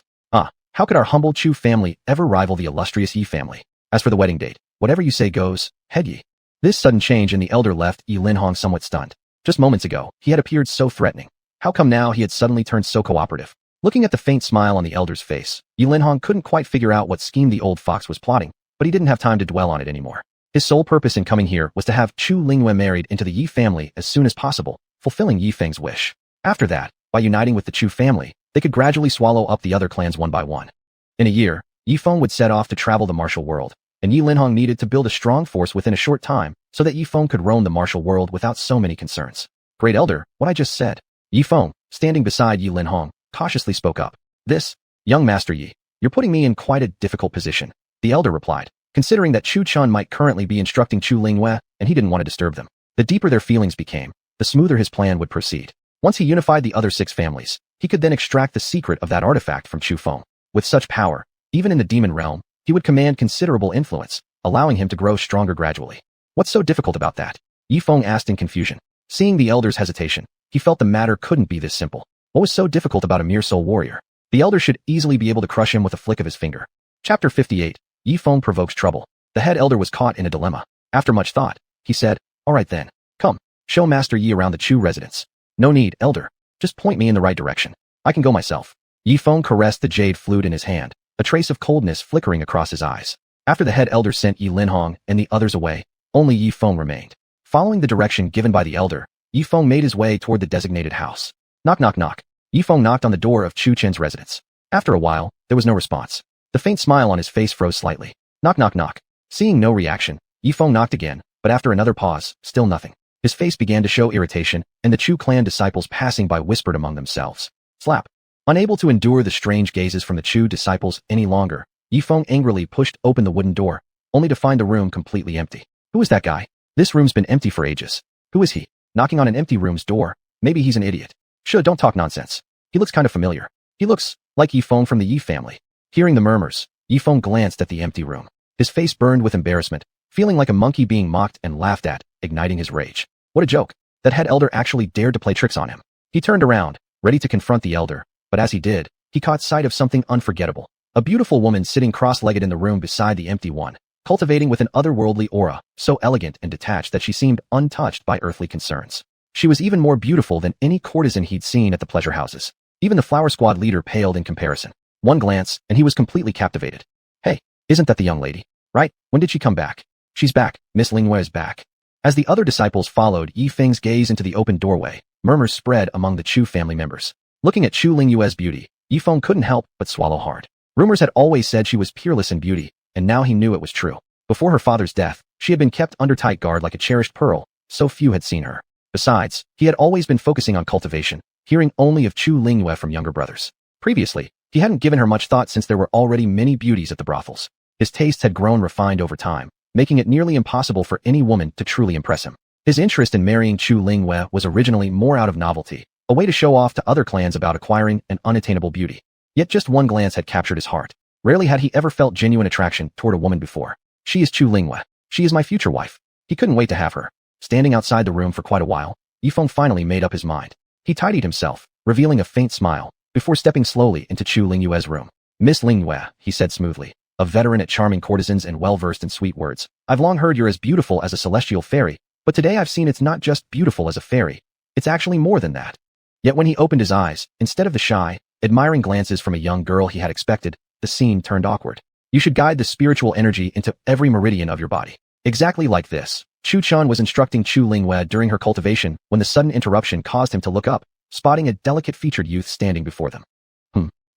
How could our humble Chu family ever rival the illustrious Yi family? As for the wedding date, whatever you say goes, head Yi. This sudden change in the elder left Yi Linhong somewhat stunned. Just moments ago, he had appeared so threatening. How come now he had suddenly turned so cooperative? Looking at the faint smile on the elder's face, Yi Linhong couldn't quite figure out what scheme the old fox was plotting, but he didn't have time to dwell on it anymore. His sole purpose in coming here was to have Chu Lingwei married into the Yi family as soon as possible, fulfilling Yi Feng's wish. After that, by uniting with the Chu family, they could gradually swallow up the other clans one by one. In a year, Yi Feng would set off to travel the martial world, and Yi Linhong needed to build a strong force within a short time so that Yi Feng could roam the martial world without so many concerns. Great Elder, what I just said. Yi Feng, standing beside Yi Linhong, cautiously spoke up. This, young Master Yi, you're putting me in quite a difficult position. The elder replied, considering that Chu Chun might currently be instructing Chu Lingyue, and he didn't want to disturb them. The deeper their feelings became, the smoother his plan would proceed. Once he unified the other 6 families, he could then extract the secret of that artifact from Chu Feng. With such power, even in the demon realm, he would command considerable influence, allowing him to grow stronger gradually. What's so difficult about that? Yi Feng asked in confusion. Seeing the elder's hesitation, he felt the matter couldn't be this simple. What was so difficult about a mere soul warrior? The elder should easily be able to crush him with a flick of his finger. Chapter 58. Yi Feng provokes trouble. The head elder was caught in a dilemma. After much thought, he said, all right then, come, show Master Yi around the Chu residence. No need, elder. Just point me in the right direction. I can go myself. Yi Feng caressed the jade flute in his hand, a trace of coldness flickering across his eyes. After the head elder sent Yi Linhong and the others away, only Yi Feng remained. Following the direction given by the elder, Yi Feng made his way toward the designated house. Knock knock knock. Yi Feng knocked on the door of Chu Chen's residence. After a while, there was no response. The faint smile on his face froze slightly. Knock knock knock. Seeing no reaction, Yi Feng knocked again, but after another pause, still nothing. His face began to show irritation, and the Chu clan disciples passing by whispered among themselves. Slap. Unable to endure the strange gazes from the Chu disciples any longer, Yi Feng angrily pushed open the wooden door, only to find the room completely empty. Who is that guy? This room's been empty for ages. Who is he? Knocking on an empty room's door. Maybe he's an idiot. Don't talk nonsense. He looks kind of familiar. He looks like Yi Feng from the Yi family. Hearing the murmurs, Yi Feng glanced at the empty room. His face burned with embarrassment, feeling like a monkey being mocked and laughed at, igniting his rage. What a joke. That head elder actually dared to play tricks on him. He turned around, ready to confront the elder, but as he did, he caught sight of something unforgettable. A beautiful woman sitting cross-legged in the room beside the empty one, cultivating with an otherworldly aura, so elegant and detached that she seemed untouched by earthly concerns. She was even more beautiful than any courtesan he'd seen at the pleasure houses. Even the flower squad leader paled in comparison. One glance, and he was completely captivated. Hey, isn't that the young lady? Right, when did she come back? She's back, Miss Lingyue is back. As the other disciples followed Yi Feng's gaze into the open doorway, murmurs spread among the Chu family members. Looking at Chu Lingyue's beauty, Yi Feng couldn't help but swallow hard. Rumors had always said she was peerless in beauty, and now he knew it was true. Before her father's death, she had been kept under tight guard like a cherished pearl, so few had seen her. Besides, he had always been focusing on cultivation, hearing only of Chu Lingyue from younger brothers. Previously, he hadn't given her much thought since there were already many beauties at the brothels. His tastes had grown refined over time, making it nearly impossible for any woman to truly impress him. His interest in marrying Chu Lingyue was originally more out of novelty, a way to show off to other clans about acquiring an unattainable beauty. Yet just one glance had captured his heart. Rarely had he ever felt genuine attraction toward a woman before. She is Chu Lingyue. She is my future wife. He couldn't wait to have her. Standing outside the room for quite a while, Yi Feng finally made up his mind. He tidied himself, revealing a faint smile, before stepping slowly into Chu Lingyue's room. Miss Lingyue, he said smoothly, a veteran at charming courtesans and well-versed in sweet words. I've long heard you're as beautiful as a celestial fairy, but today I've seen it's not just beautiful as a fairy. It's actually more than that. Yet when he opened his eyes, instead of the shy, admiring glances from a young girl he had expected, the scene turned awkward. You should guide the spiritual energy into every meridian of your body. Exactly like this. Chu Chan was instructing Chu Lingyue during her cultivation when the sudden interruption caused him to look up, spotting a delicate-featured youth standing before them.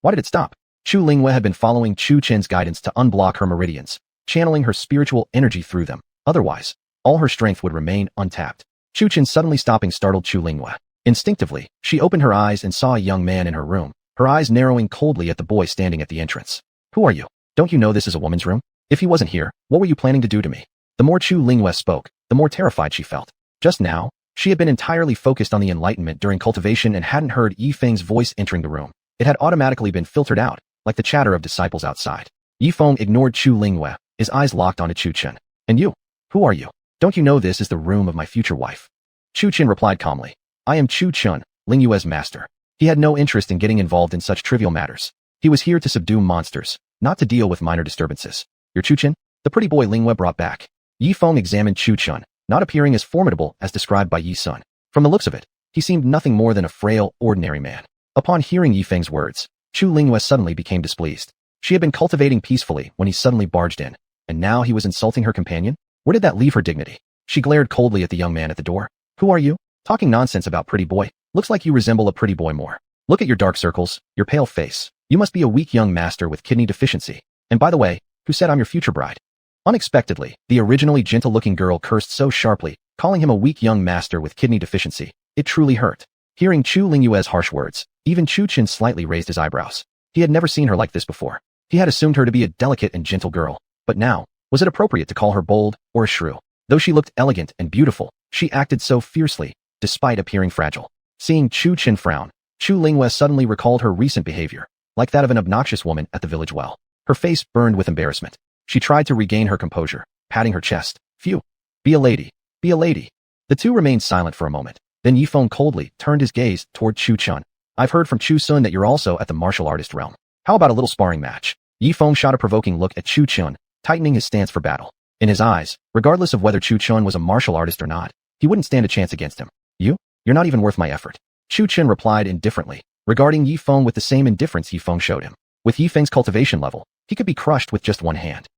Why did it stop? Chu Lingyue had been following Chu Chen's guidance to unblock her meridians, channeling her spiritual energy through them. Otherwise, all her strength would remain untapped. Chu Chen suddenly stopping startled Chu Lingyue. Instinctively, she opened her eyes and saw a young man in her room, her eyes narrowing coldly at the boy standing at the entrance. Who are you? Don't you know this is a woman's room? If he wasn't here, what were you planning to do to me? The more Chu Lingyue spoke, the more terrified she felt. Just now, she had been entirely focused on the enlightenment during cultivation and hadn't heard Yi Feng's voice entering the room. It had automatically been filtered out, like the chatter of disciples outside. Yi Feng ignored Chu Lingyue, his eyes locked onto Chu Chen. And you? Who are you? Don't you know this is the room of my future wife? Chu Chen replied calmly. I am Chu Chen, Lingyue's master. He had no interest in getting involved in such trivial matters. He was here to subdue monsters, not to deal with minor disturbances. You're Chu Chen? The pretty boy Lingyue brought back. Yi Feng examined Chu Chen, not appearing as formidable as described by Yi Sun. From the looks of it, he seemed nothing more than a frail, ordinary man. Upon hearing Yi Feng's words, Chu Lingyue suddenly became displeased. She had been cultivating peacefully when he suddenly barged in, and now he was insulting her companion? Where did that leave her dignity? She glared coldly at the young man at the door. Who are you? Talking nonsense about pretty boy. Looks like you resemble a pretty boy more. Look at your dark circles, your pale face. You must be a weak young master with kidney deficiency. And by the way, who said I'm your future bride? Unexpectedly, the originally gentle-looking girl cursed so sharply, calling him a weak young master with kidney deficiency. It truly hurt. Hearing Chu Lingyue's harsh words, even Chu Qin slightly raised his eyebrows. He had never seen her like this before. He had assumed her to be a delicate and gentle girl, but now, was it appropriate to call her bold or a shrew? Though she looked elegant and beautiful, she acted so fiercely, despite appearing fragile. Seeing Chu Qin frown, Chu Lingyue suddenly recalled her recent behavior, like that of an obnoxious woman at the village well. Her face burned with embarrassment. She tried to regain her composure, patting her chest. Phew. Be a lady. Be a lady. The two remained silent for a moment. Then Yifeng coldly turned his gaze toward Chu Chun. I've heard from Chu Sun that you're also at the martial artist realm. How about a little sparring match? Yifeng shot a provoking look at Chu Chun, tightening his stance for battle. In his eyes, regardless of whether Chu Chun was a martial artist or not, he wouldn't stand a chance against him. You're not even worth my effort. Chu Chun replied indifferently, regarding Yifeng with the same indifference Yifeng showed him. With Yifeng's cultivation level, he could be crushed with just one hand.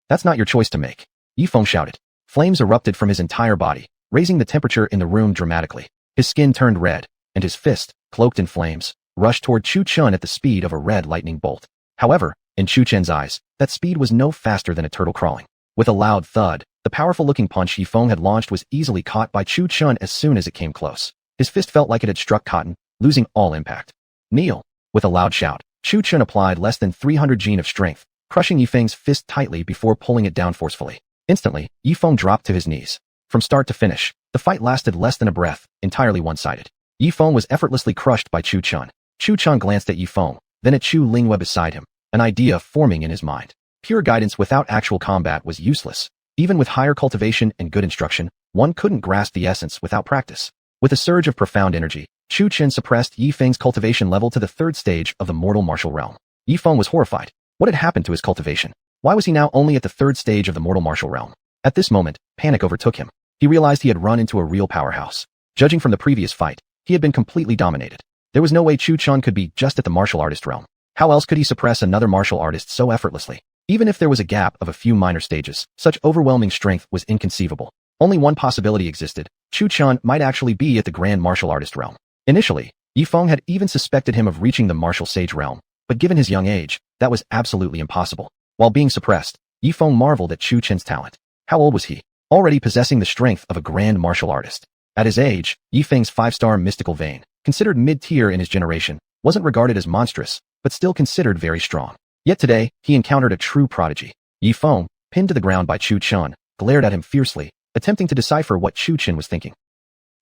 That's not your choice to make. Yifeng shouted. Flames erupted from his entire body, raising the temperature in the room dramatically. His skin turned red, and his fist, cloaked in flames, rushed toward Chu Chun at the speed of a red lightning bolt. However, in Chu Chen's eyes, that speed was no faster than a turtle crawling. With a loud thud, the powerful-looking punch Yifeng had launched was easily caught by Chu Chun as soon as it came close. His fist felt like it had struck cotton, losing all impact. Kneel. With a loud shout, Chu Chun applied less than 300 Jin of strength, crushing Yifeng's fist tightly before pulling it down forcefully. Instantly, Yifeng dropped to his knees. From start to finish, the fight lasted less than a breath, entirely one-sided. Yifeng was effortlessly crushed by Chu Chun. Chu Chun glanced at Yifeng, then at Chu Lingyue beside him, an idea forming in his mind. Pure guidance without actual combat was useless. Even with higher cultivation and good instruction, one couldn't grasp the essence without practice. With a surge of profound energy, Chu Qin suppressed Yifeng's cultivation level to the third stage of the mortal martial realm. Yifeng was horrified. What had happened to his cultivation? Why was he now only at the third stage of the mortal martial realm? At this moment, panic overtook him. He realized he had run into a real powerhouse. Judging from the previous fight, he had been completely dominated. There was no way Chu Chun could be just at the martial artist realm. How else could he suppress another martial artist so effortlessly? Even if there was a gap of a few minor stages, such overwhelming strength was inconceivable. Only one possibility existed. Chu Chun might actually be at the grand martial artist realm. Initially, Yifeng had even suspected him of reaching the martial sage realm, but given his young age, that was absolutely impossible. While being suppressed, Yifeng marveled at Chu Chen's talent. How old was he? Already possessing the strength of a grand martial artist. At his age, Yifeng's 5-star mystical vein, considered mid-tier in his generation, wasn't regarded as monstrous, but still considered very strong. Yet today, he encountered a true prodigy. Yifeng, pinned to the ground by Chu Chun, glared at him fiercely, attempting to decipher what Chu Chin was thinking.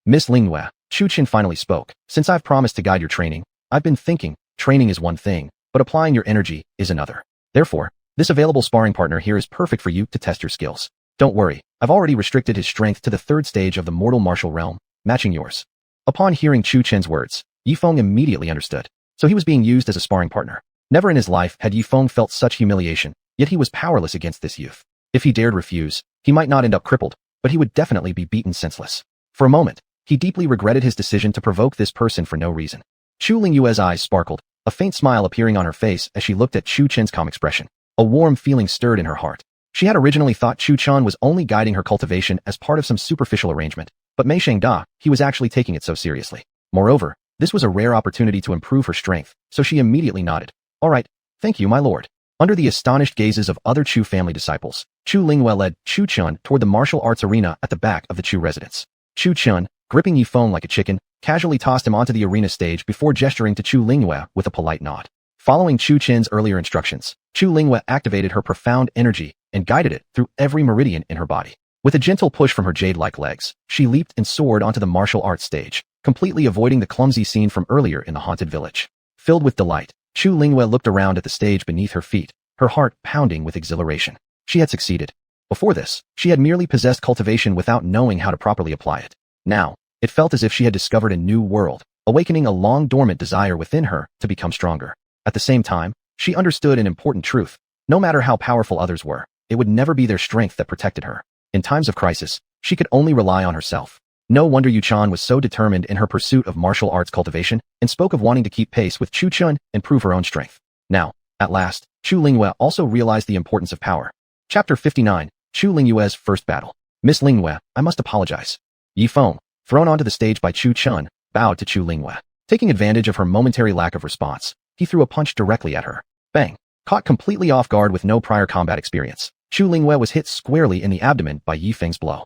Miss Lingyue, Chu Chin finally spoke. Since I've promised to guide your training, I've been thinking, training is one thing, but applying your energy is another. Therefore, this available sparring partner here is perfect for you to test your skills. Don't worry, I've already restricted his strength to the third stage of the mortal martial realm, matching yours. Upon hearing Chu Chin's words, Yifeng immediately understood. So he was being used as a sparring partner. Never in his life had Yifeng felt such humiliation, yet he was powerless against this youth. If he dared refuse, he might not end up crippled, but he would definitely be beaten senseless. For a moment, he deeply regretted his decision to provoke this person for no reason. Chu Lingyue's eyes sparkled, a faint smile appearing on her face as she looked at Chu Chen's calm expression. A warm feeling stirred in her heart. She had originally thought Chu Chun was only guiding her cultivation as part of some superficial arrangement, but Mei Shangda, he was actually taking it so seriously. Moreover, this was a rare opportunity to improve her strength, so she immediately nodded. All right, thank you, my lord. Under the astonished gazes of other Chu family disciples, Chu Lingyue led Chu Chun toward the martial arts arena at the back of the Chu residence. Chu Chun, gripping Yifeng like a chicken, casually tossed him onto the arena stage before gesturing to Chu Lingyue with a polite nod. Following Chu Chin's earlier instructions, Chu Lingyue activated her profound energy and guided it through every meridian in her body. With a gentle push from her jade-like legs, she leaped and soared onto the martial arts stage, completely avoiding the clumsy scene from earlier in the haunted village. Filled with delight, Chu Lingyue looked around at the stage beneath her feet, her heart pounding with exhilaration. She had succeeded. Before this, she had merely possessed cultivation without knowing how to properly apply it. Now, it felt as if she had discovered a new world, awakening a long-dormant desire within her to become stronger. At the same time, she understood an important truth. No matter how powerful others were, it would never be their strength that protected her. In times of crisis, she could only rely on herself. No wonder Yu Chan was so determined in her pursuit of martial arts cultivation and spoke of wanting to keep pace with Chu Chun and prove her own strength. Now, at last, Chu Lingyue also realized the importance of power. Chapter 59, Chu Lingyue's First Battle. Miss Lingyue, I must apologize. Yifeng, thrown onto the stage by Chu Chun, bowed to Chu Lingyue. Taking advantage of her momentary lack of response, he threw a punch directly at her. Bang! Caught completely off guard with no prior combat experience, Chu Lingyue was hit squarely in the abdomen by Yi Feng's blow.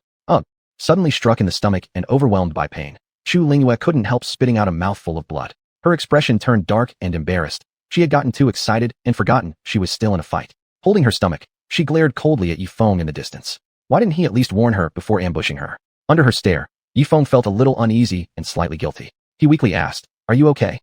Suddenly struck in the stomach and overwhelmed by pain, Chu Lingyue couldn't help spitting out a mouthful of blood. Her expression turned dark and embarrassed. She had gotten too excited and forgotten she was still in a fight. Holding her stomach, she glared coldly at Yi Feng in the distance. Why didn't he at least warn her before ambushing her? Under her stare, Yi Feng felt a little uneasy and slightly guilty. He weakly asked, "Are you okay?"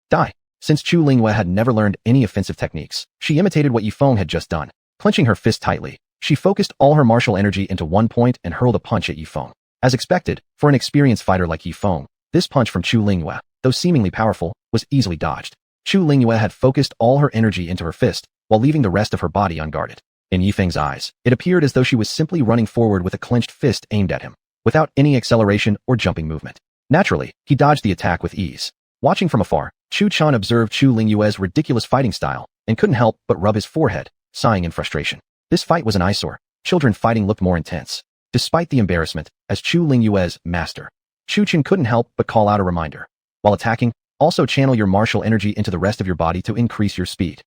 Die. Since Chu Lingyue had never learned any offensive techniques, she imitated what Yi Feng had just done. Clenching her fist tightly, she focused all her martial energy into one point and hurled a punch at Yi Feng. As expected, for an experienced fighter like Yi Feng, this punch from Chu Lingyue, though seemingly powerful, was easily dodged. Chu Lingyue had focused all her energy into her fist, while leaving the rest of her body unguarded. In Yi Feng's eyes, it appeared as though she was simply running forward with a clenched fist aimed at him, without any acceleration or jumping movement. Naturally, he dodged the attack with ease. Watching from afar, Chu Chan observed Chu Lingyue's ridiculous fighting style, and couldn't help but rub his forehead, sighing in frustration. This fight was an eyesore. Children fighting looked more intense. Despite the embarrassment, as Chu Lingyue's master, Chu Chen couldn't help but call out a reminder. While attacking, also channel your martial energy into the rest of your body to increase your speed.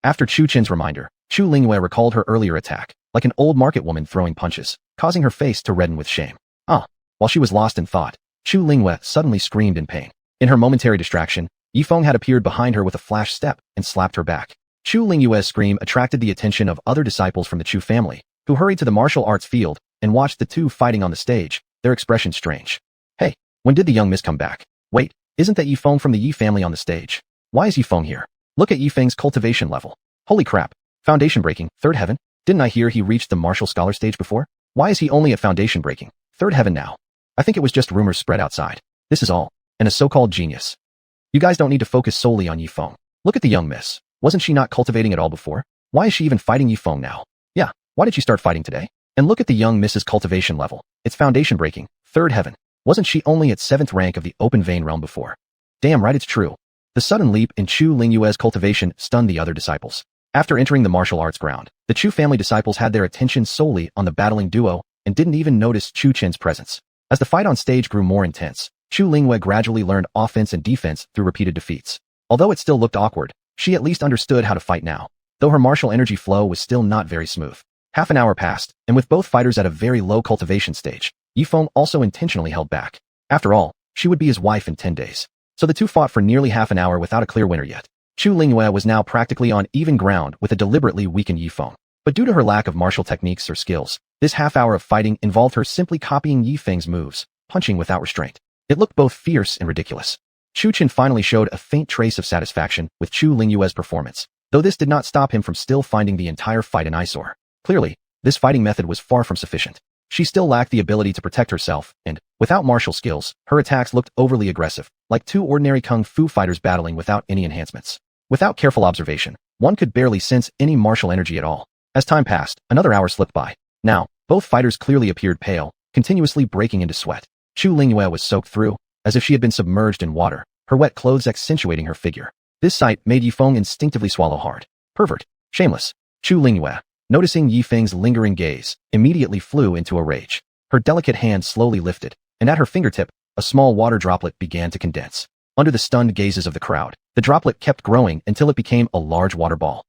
After Chu Chen's reminder, Chu Lingyue recalled her earlier attack, like an old market woman throwing punches, causing her face to redden with shame. While she was lost in thought, Chu Lingyue suddenly screamed in pain. In her momentary distraction, Yi Feng had appeared behind her with a flash step and slapped her back. Chu Lingyue's scream attracted the attention of other disciples from the Chu family, who hurried to the martial arts field and watched the two fighting on the stage, their expressions strange. Hey, when did the young miss come back? Wait, isn't that Yi Feng from the Yi family on the stage? Why is Yi Feng here? Look at Yi Feng's cultivation level. Holy crap. Foundation breaking, third heaven? Didn't I hear he reached the martial scholar stage before? Why is he only at foundation breaking, third heaven now? I think it was just rumors spread outside. This is all. And a so-called genius. You guys don't need to focus solely on Yi Feng. Look at the young miss. Wasn't she not cultivating at all before? Why is she even fighting Yi Feng now? Yeah, why did she start fighting today? And look at the young miss's cultivation level. It's foundation breaking, third heaven. Wasn't she only at 7th rank of the open vein realm before? Damn right it's true. The sudden leap in Chu Lingyue's cultivation stunned the other disciples. After entering the martial arts ground, the Chu family disciples had their attention solely on the battling duo and didn't even notice Chu Chen's presence. As the fight on stage grew more intense, Chu Lingyue gradually learned offense and defense through repeated defeats. Although it still looked awkward, she at least understood how to fight now, though her martial energy flow was still not very smooth. Half an hour passed, and with both fighters at a very low cultivation stage, Yi Feng also intentionally held back. After all, she would be his wife in 10 days. So the two fought for nearly half an hour without a clear winner yet. Chu Lingyue was now practically on even ground with a deliberately weakened Yi Feng. But due to her lack of martial techniques or skills, this half hour of fighting involved her simply copying Yi Feng's moves, punching without restraint. It looked both fierce and ridiculous. Chu Chen finally showed a faint trace of satisfaction with Chu Lingyue's performance, though this did not stop him from still finding the entire fight an eyesore. Clearly, this fighting method was far from sufficient. She still lacked the ability to protect herself, and, without martial skills, her attacks looked overly aggressive, like two ordinary kung fu fighters battling without any enhancements. Without careful observation, one could barely sense any martial energy at all. As time passed, another hour slipped by. Now, both fighters clearly appeared pale, continuously breaking into sweat. Chu Lingyue was soaked through, as if she had been submerged in water, her wet clothes accentuating her figure. This sight made Yi Feng instinctively swallow hard. Pervert. Shameless. Chu Lingyue, noticing Yi Feng's lingering gaze, immediately flew into a rage. Her delicate hand slowly lifted, and at her fingertip, a small water droplet began to condense. Under the stunned gazes of the crowd, the droplet kept growing until it became a large water ball.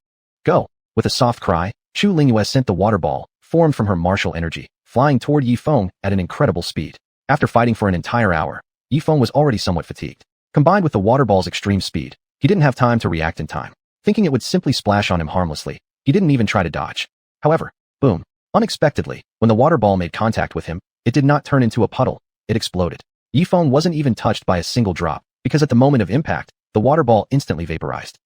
Go! With a soft cry, Chu Lingyue sent the water ball, formed from her martial energy, flying toward Yi Feng at an incredible speed. After fighting for an entire hour, Yi Feng was already somewhat fatigued. Combined with the water ball's extreme speed, he didn't have time to react in time. Thinking it would simply splash on him harmlessly, he didn't even try to dodge. However, boom. Unexpectedly, when the water ball made contact with him, it did not turn into a puddle, it exploded. Yi Feng wasn't even touched by a single drop, because at the moment of impact, the water ball instantly vaporized.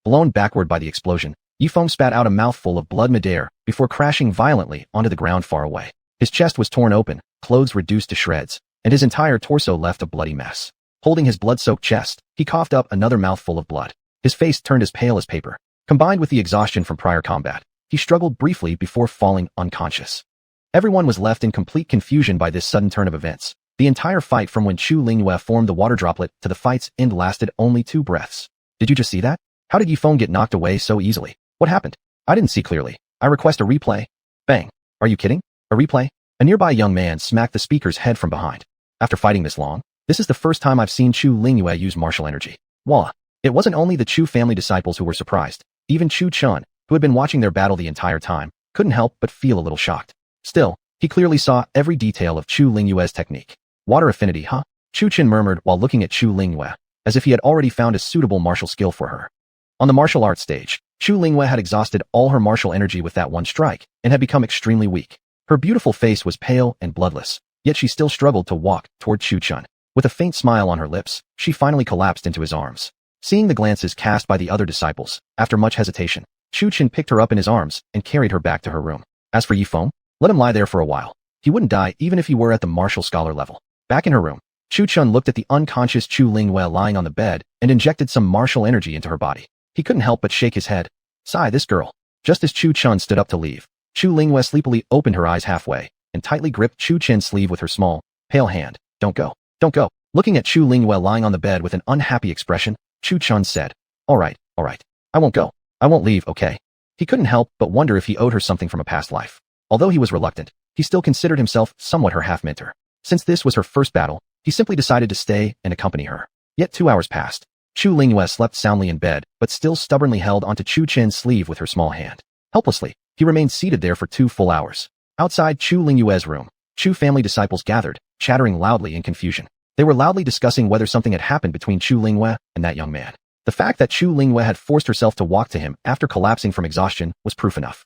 Blown backward by the explosion, Yi Feng spat out a mouthful of blood midair before crashing violently onto the ground far away. His chest was torn open, clothes reduced to shreds, and his entire torso left a bloody mess. Holding his blood-soaked chest, he coughed up another mouthful of blood. His face turned as pale as paper. Combined with the exhaustion from prior combat, he struggled briefly before falling unconscious. Everyone was left in complete confusion by this sudden turn of events. The entire fight from when Chu Lingyue formed the water droplet to the fight's end lasted only 2 breaths. Did you just see that? How did Yi Feng get knocked away so easily? What happened? I didn't see clearly. I request a replay. Bang. Are you kidding? A replay? A nearby young man smacked the speaker's head from behind. After fighting this long, this is the first time I've seen Chu Lingyue use martial energy. Voila. It wasn't only the Chu family disciples who were surprised. Even Chu Chun, who had been watching their battle the entire time, couldn't help but feel a little shocked. Still, he clearly saw every detail of Chu Lingyue's technique. Water affinity, huh? Chu Chen murmured while looking at Chu Lingyue, as if he had already found a suitable martial skill for her. On the martial arts stage, Chu Lingyue had exhausted all her martial energy with that one strike, and had become extremely weak. Her beautiful face was pale and bloodless, yet she still struggled to walk toward Chu Chen. With a faint smile on her lips, she finally collapsed into his arms. Seeing the glances cast by the other disciples, after much hesitation, Chu Chen picked her up in his arms and carried her back to her room. As for Yifeng, let him lie there for a while. He wouldn't die even if he were at the martial scholar level. Back in her room, Chu Chen looked at the unconscious Chu Lingyue lying on the bed and injected some martial energy into her body. He couldn't help but shake his head. Sigh, this girl. Just as Chu Chen stood up to leave, Chu Lingyue sleepily opened her eyes halfway and tightly gripped Chu Chen's sleeve with her small, pale hand. Don't go. Don't go. Looking at Chu Lingyue lying on the bed with an unhappy expression, Chu Chen said, All right. I won't go. I won't leave, okay? He couldn't help but wonder if he owed her something from a past life. Although he was reluctant, he still considered himself somewhat her half-mentor. Since this was her first battle, he simply decided to stay and accompany her. Yet 2 hours passed. Chu Lingyue slept soundly in bed, but still stubbornly held onto Chu Chen's sleeve with her small hand. Helplessly, he remained seated there for 2 full hours. Outside Chu Lingyue's room, Chu family disciples gathered, chattering loudly in confusion. They were loudly discussing whether something had happened between Chu Lingyue and that young man. The fact that Chu Lingyue had forced herself to walk to him after collapsing from exhaustion was proof enough.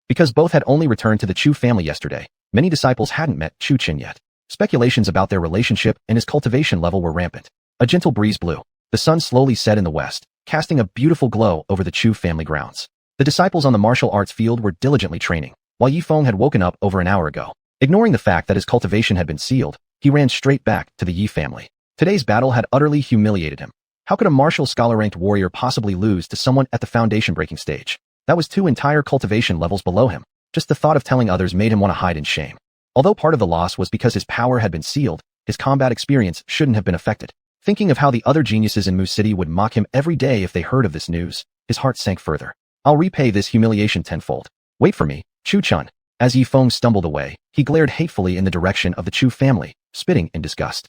Because both had only returned to the Chu family yesterday, many disciples hadn't met Chu Chen yet. Speculations about their relationship and his cultivation level were rampant. A gentle breeze blew. The sun slowly set in the west, casting a beautiful glow over the Chu family grounds. The disciples on the martial arts field were diligently training, while Yifeng had woken up over an hour ago. Ignoring the fact that his cultivation had been sealed, he ran straight back to the Yi family. Today's battle had utterly humiliated him. How could a martial scholar-ranked warrior possibly lose to someone at the foundation-breaking stage? That was 2 entire cultivation levels below him. Just the thought of telling others made him want to hide in shame. Although part of the loss was because his power had been sealed, his combat experience shouldn't have been affected. Thinking of how the other geniuses in Mu City would mock him every day if they heard of this news, his heart sank further. I'll repay this humiliation tenfold. Wait for me, Chu Chen. As Yifeng stumbled away, he glared hatefully in the direction of the Chu family, spitting in disgust.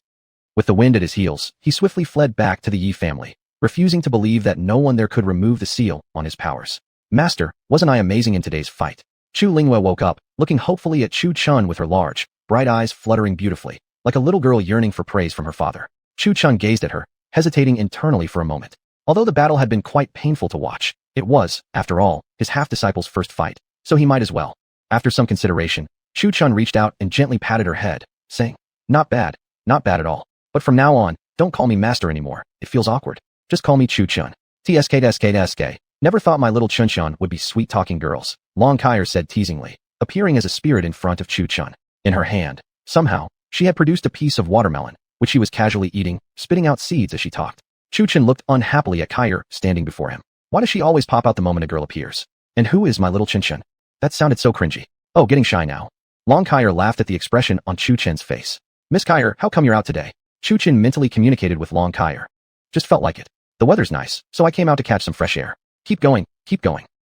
With the wind at his heels, he swiftly fled back to the Yi family, refusing to believe that no one there could remove the seal on his powers. Master, wasn't I amazing in today's fight? Chu Lingyue woke up, looking hopefully at Chu Chen with her large, bright eyes fluttering beautifully, like a little girl yearning for praise from her father. Chu Chen gazed at her, hesitating internally for a moment. Although the battle had been quite painful to watch, it was, after all, his half-disciple's first fight, so he might as well. After some consideration, Chu Chen reached out and gently patted her head, saying, Not bad at all. But from now on, don't call me master anymore, it feels awkward. Just call me Chu Chen. TSK. Never thought my little Chun would be sweet-talking girls, Long Kaier said teasingly, appearing as a spirit in front of Chu Chen. In her hand, somehow, she had produced a piece of watermelon, which she was casually eating, spitting out seeds as she talked. Chu Chen looked unhappily at Kaier, standing before him. Why does she always pop out the moment a girl appears? And who is my little Chen? That sounded so cringy. Oh, getting shy now. Long Kaier laughed at the expression on Chu Chen's face. Miss Kaier, how come you're out today? Chu Chen mentally communicated with Long Kaier. Just felt like it. The weather's nice, so I came out to catch some fresh air. Keep going.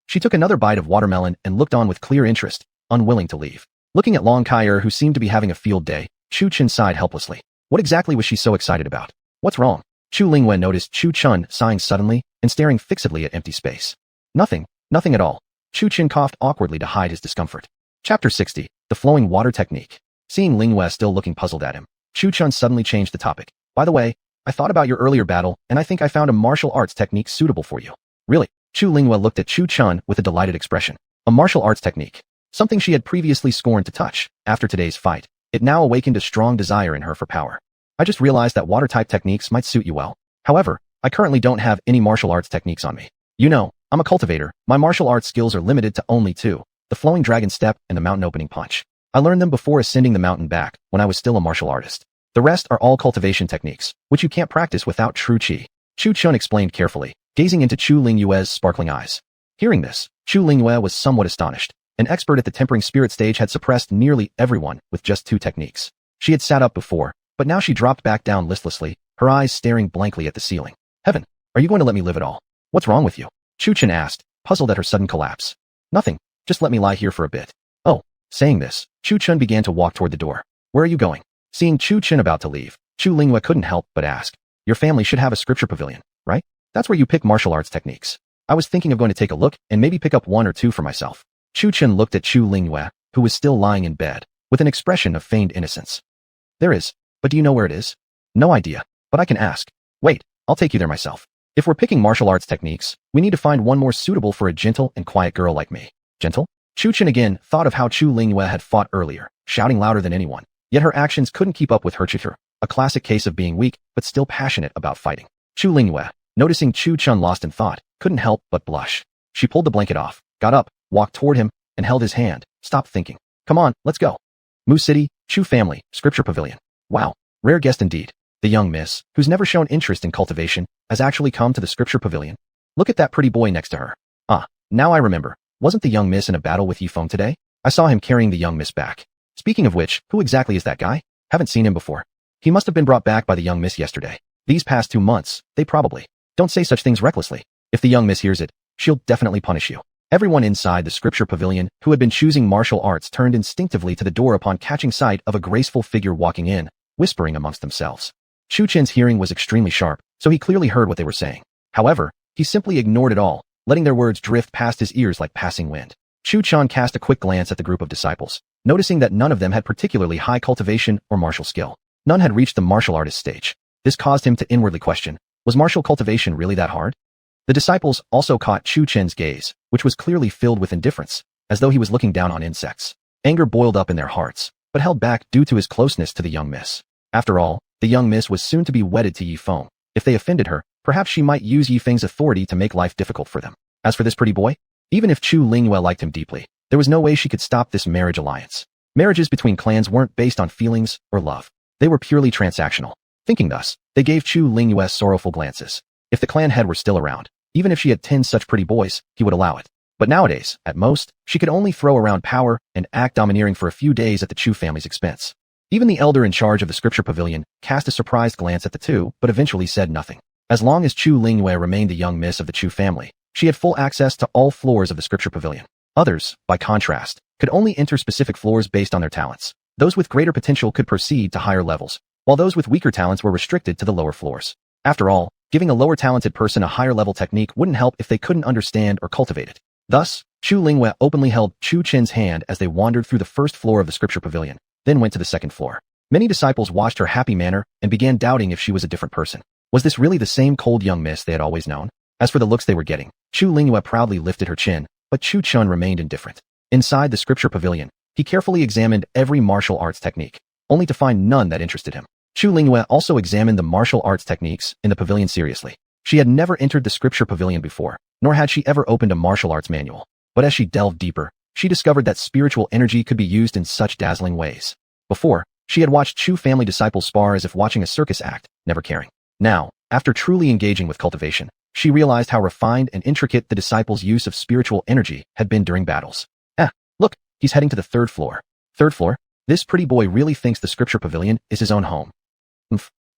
She took another bite of watermelon and looked on with clear interest, unwilling to leave. Looking at Long Kaier, who seemed to be having a field day, Chu Chen sighed helplessly. What exactly was she so excited about? What's wrong? Chu Lingyue noticed Chu Chen sighing suddenly and staring fixedly at empty space. Nothing at all. Chu Chen coughed awkwardly to hide his discomfort. Chapter 60, The Flowing Water Technique. Seeing Lingyue still looking puzzled at him, Chu Chen suddenly changed the topic. By the way, I thought about your earlier battle, and I think I found a martial arts technique suitable for you. Really? Chu Lingyue looked at Chu Chen with a delighted expression. A martial arts technique. Something she had previously scorned to touch. After today's fight, it now awakened a strong desire in her for power. I just realized that water-type techniques might suit you well. However, I currently don't have any martial arts techniques on me. You know, I'm a cultivator. My martial arts skills are limited to only 2. The flowing dragon step and the mountain opening punch. I learned them before ascending the mountain back, when I was still a martial artist. The rest are all cultivation techniques, which you can't practice without true qi. Chu Chen explained carefully, gazing into Chu Lingyue's sparkling eyes. Hearing this, Chu Lingyue was somewhat astonished. An expert at the tempering spirit stage had suppressed nearly everyone with just 2 techniques. She had sat up before, but now she dropped back down listlessly, her eyes staring blankly at the ceiling. Heaven, are you going to let me live at all? What's wrong with you? Chu Chen asked, puzzled at her sudden collapse. Nothing, just let me lie here for a bit. Oh, saying this, Chu Chen began to walk toward the door. Where are you going? Seeing Chu Chen about to leave, Chu Lingyue couldn't help but ask. Your family should have a scripture pavilion, right? That's where you pick martial arts techniques. I was thinking of going to take a look and maybe pick up 1 or 2 for myself. Chu Chen looked at Chu Lingyue, who was still lying in bed, with an expression of feigned innocence. There is, but do you know where it is? No idea, but I can ask. Wait, I'll take you there myself. If we're picking martial arts techniques, we need to find one more suitable for a gentle and quiet girl like me. Gentle? Chu Chen again thought of how Chu Lingyue had fought earlier, shouting louder than anyone. Yet her actions couldn't keep up with her chitter, a classic case of being weak, but still passionate about fighting. Chu Lingyue, noticing Chu Chen lost in thought, couldn't help but blush. She pulled the blanket off, got up, walked toward him, and held his hand. Stop thinking. Come on, let's go. Mu City, Chu Family, Scripture Pavilion. Wow, rare guest indeed. The young miss, who's never shown interest in cultivation, has actually come to the Scripture Pavilion. Look at that pretty boy next to her. Ah, now I remember. Wasn't the young miss in a battle with Yifeng today? I saw him carrying the young miss back. Speaking of which, who exactly is that guy? Haven't seen him before. He must have been brought back by the young miss yesterday. These past 2 months, they probably. Don't say such things recklessly. If the young miss hears it, she'll definitely punish you. Everyone inside the Scripture Pavilion who had been choosing martial arts turned instinctively to the door upon catching sight of a graceful figure walking in, whispering amongst themselves. Chu Chen's hearing was extremely sharp, so he clearly heard what they were saying. However, he simply ignored it all, letting their words drift past his ears like passing wind. Chu Chen cast a quick glance at the group of disciples, noticing that none of them had particularly high cultivation or martial skill. None had reached the martial artist stage. This caused him to inwardly question, was martial cultivation really that hard? The disciples also caught Chu Chen's gaze, which was clearly filled with indifference, as though he was looking down on insects. Anger boiled up in their hearts, but held back due to his closeness to the young miss. After all, the young miss was soon to be wedded to Yifeng. If they offended her, perhaps she might use Yifeng's authority to make life difficult for them. As for this pretty boy, even if Chu Lingyue liked him deeply, there was no way she could stop this marriage alliance. Marriages between clans weren't based on feelings or love. They were purely transactional. Thinking thus, they gave Chu Lingyue sorrowful glances. If the clan head were still around, even if she had 10 such pretty boys, he would allow it. But nowadays, at most, she could only throw around power and act domineering for a few days at the Chu family's expense. Even the elder in charge of the Scripture Pavilion cast a surprised glance at the two, but eventually said nothing. As long as Chu Lingyue remained the young miss of the Chu family, she had full access to all floors of the Scripture Pavilion. Others, by contrast, could only enter specific floors based on their talents. Those with greater potential could proceed to higher levels, while those with weaker talents were restricted to the lower floors. After all, giving a lower talented person a higher level technique wouldn't help if they couldn't understand or cultivate it. Thus, Chu Lingyue openly held Chu Chen's hand as they wandered through the first floor of the Scripture Pavilion, then went to the second floor. Many disciples watched her happy manner and began doubting if she was a different person. Was this really the same cold young miss they had always known? As for the looks they were getting, Chu Lingyue proudly lifted her chin, but Chu Chen remained indifferent. Inside the Scripture Pavilion, he carefully examined every martial arts technique, only to find none that interested him. Chu Lingyue also examined the martial arts techniques in the pavilion seriously. She had never entered the Scripture Pavilion before, nor had she ever opened a martial arts manual. But as she delved deeper, she discovered that spiritual energy could be used in such dazzling ways. Before, she had watched Chu family disciples spar as if watching a circus act, never caring. Now, after truly engaging with cultivation, she realized how refined and intricate the disciples' use of spiritual energy had been during battles. Look, he's heading to the third floor. Third floor? This pretty boy really thinks the Scripture Pavilion is his own home.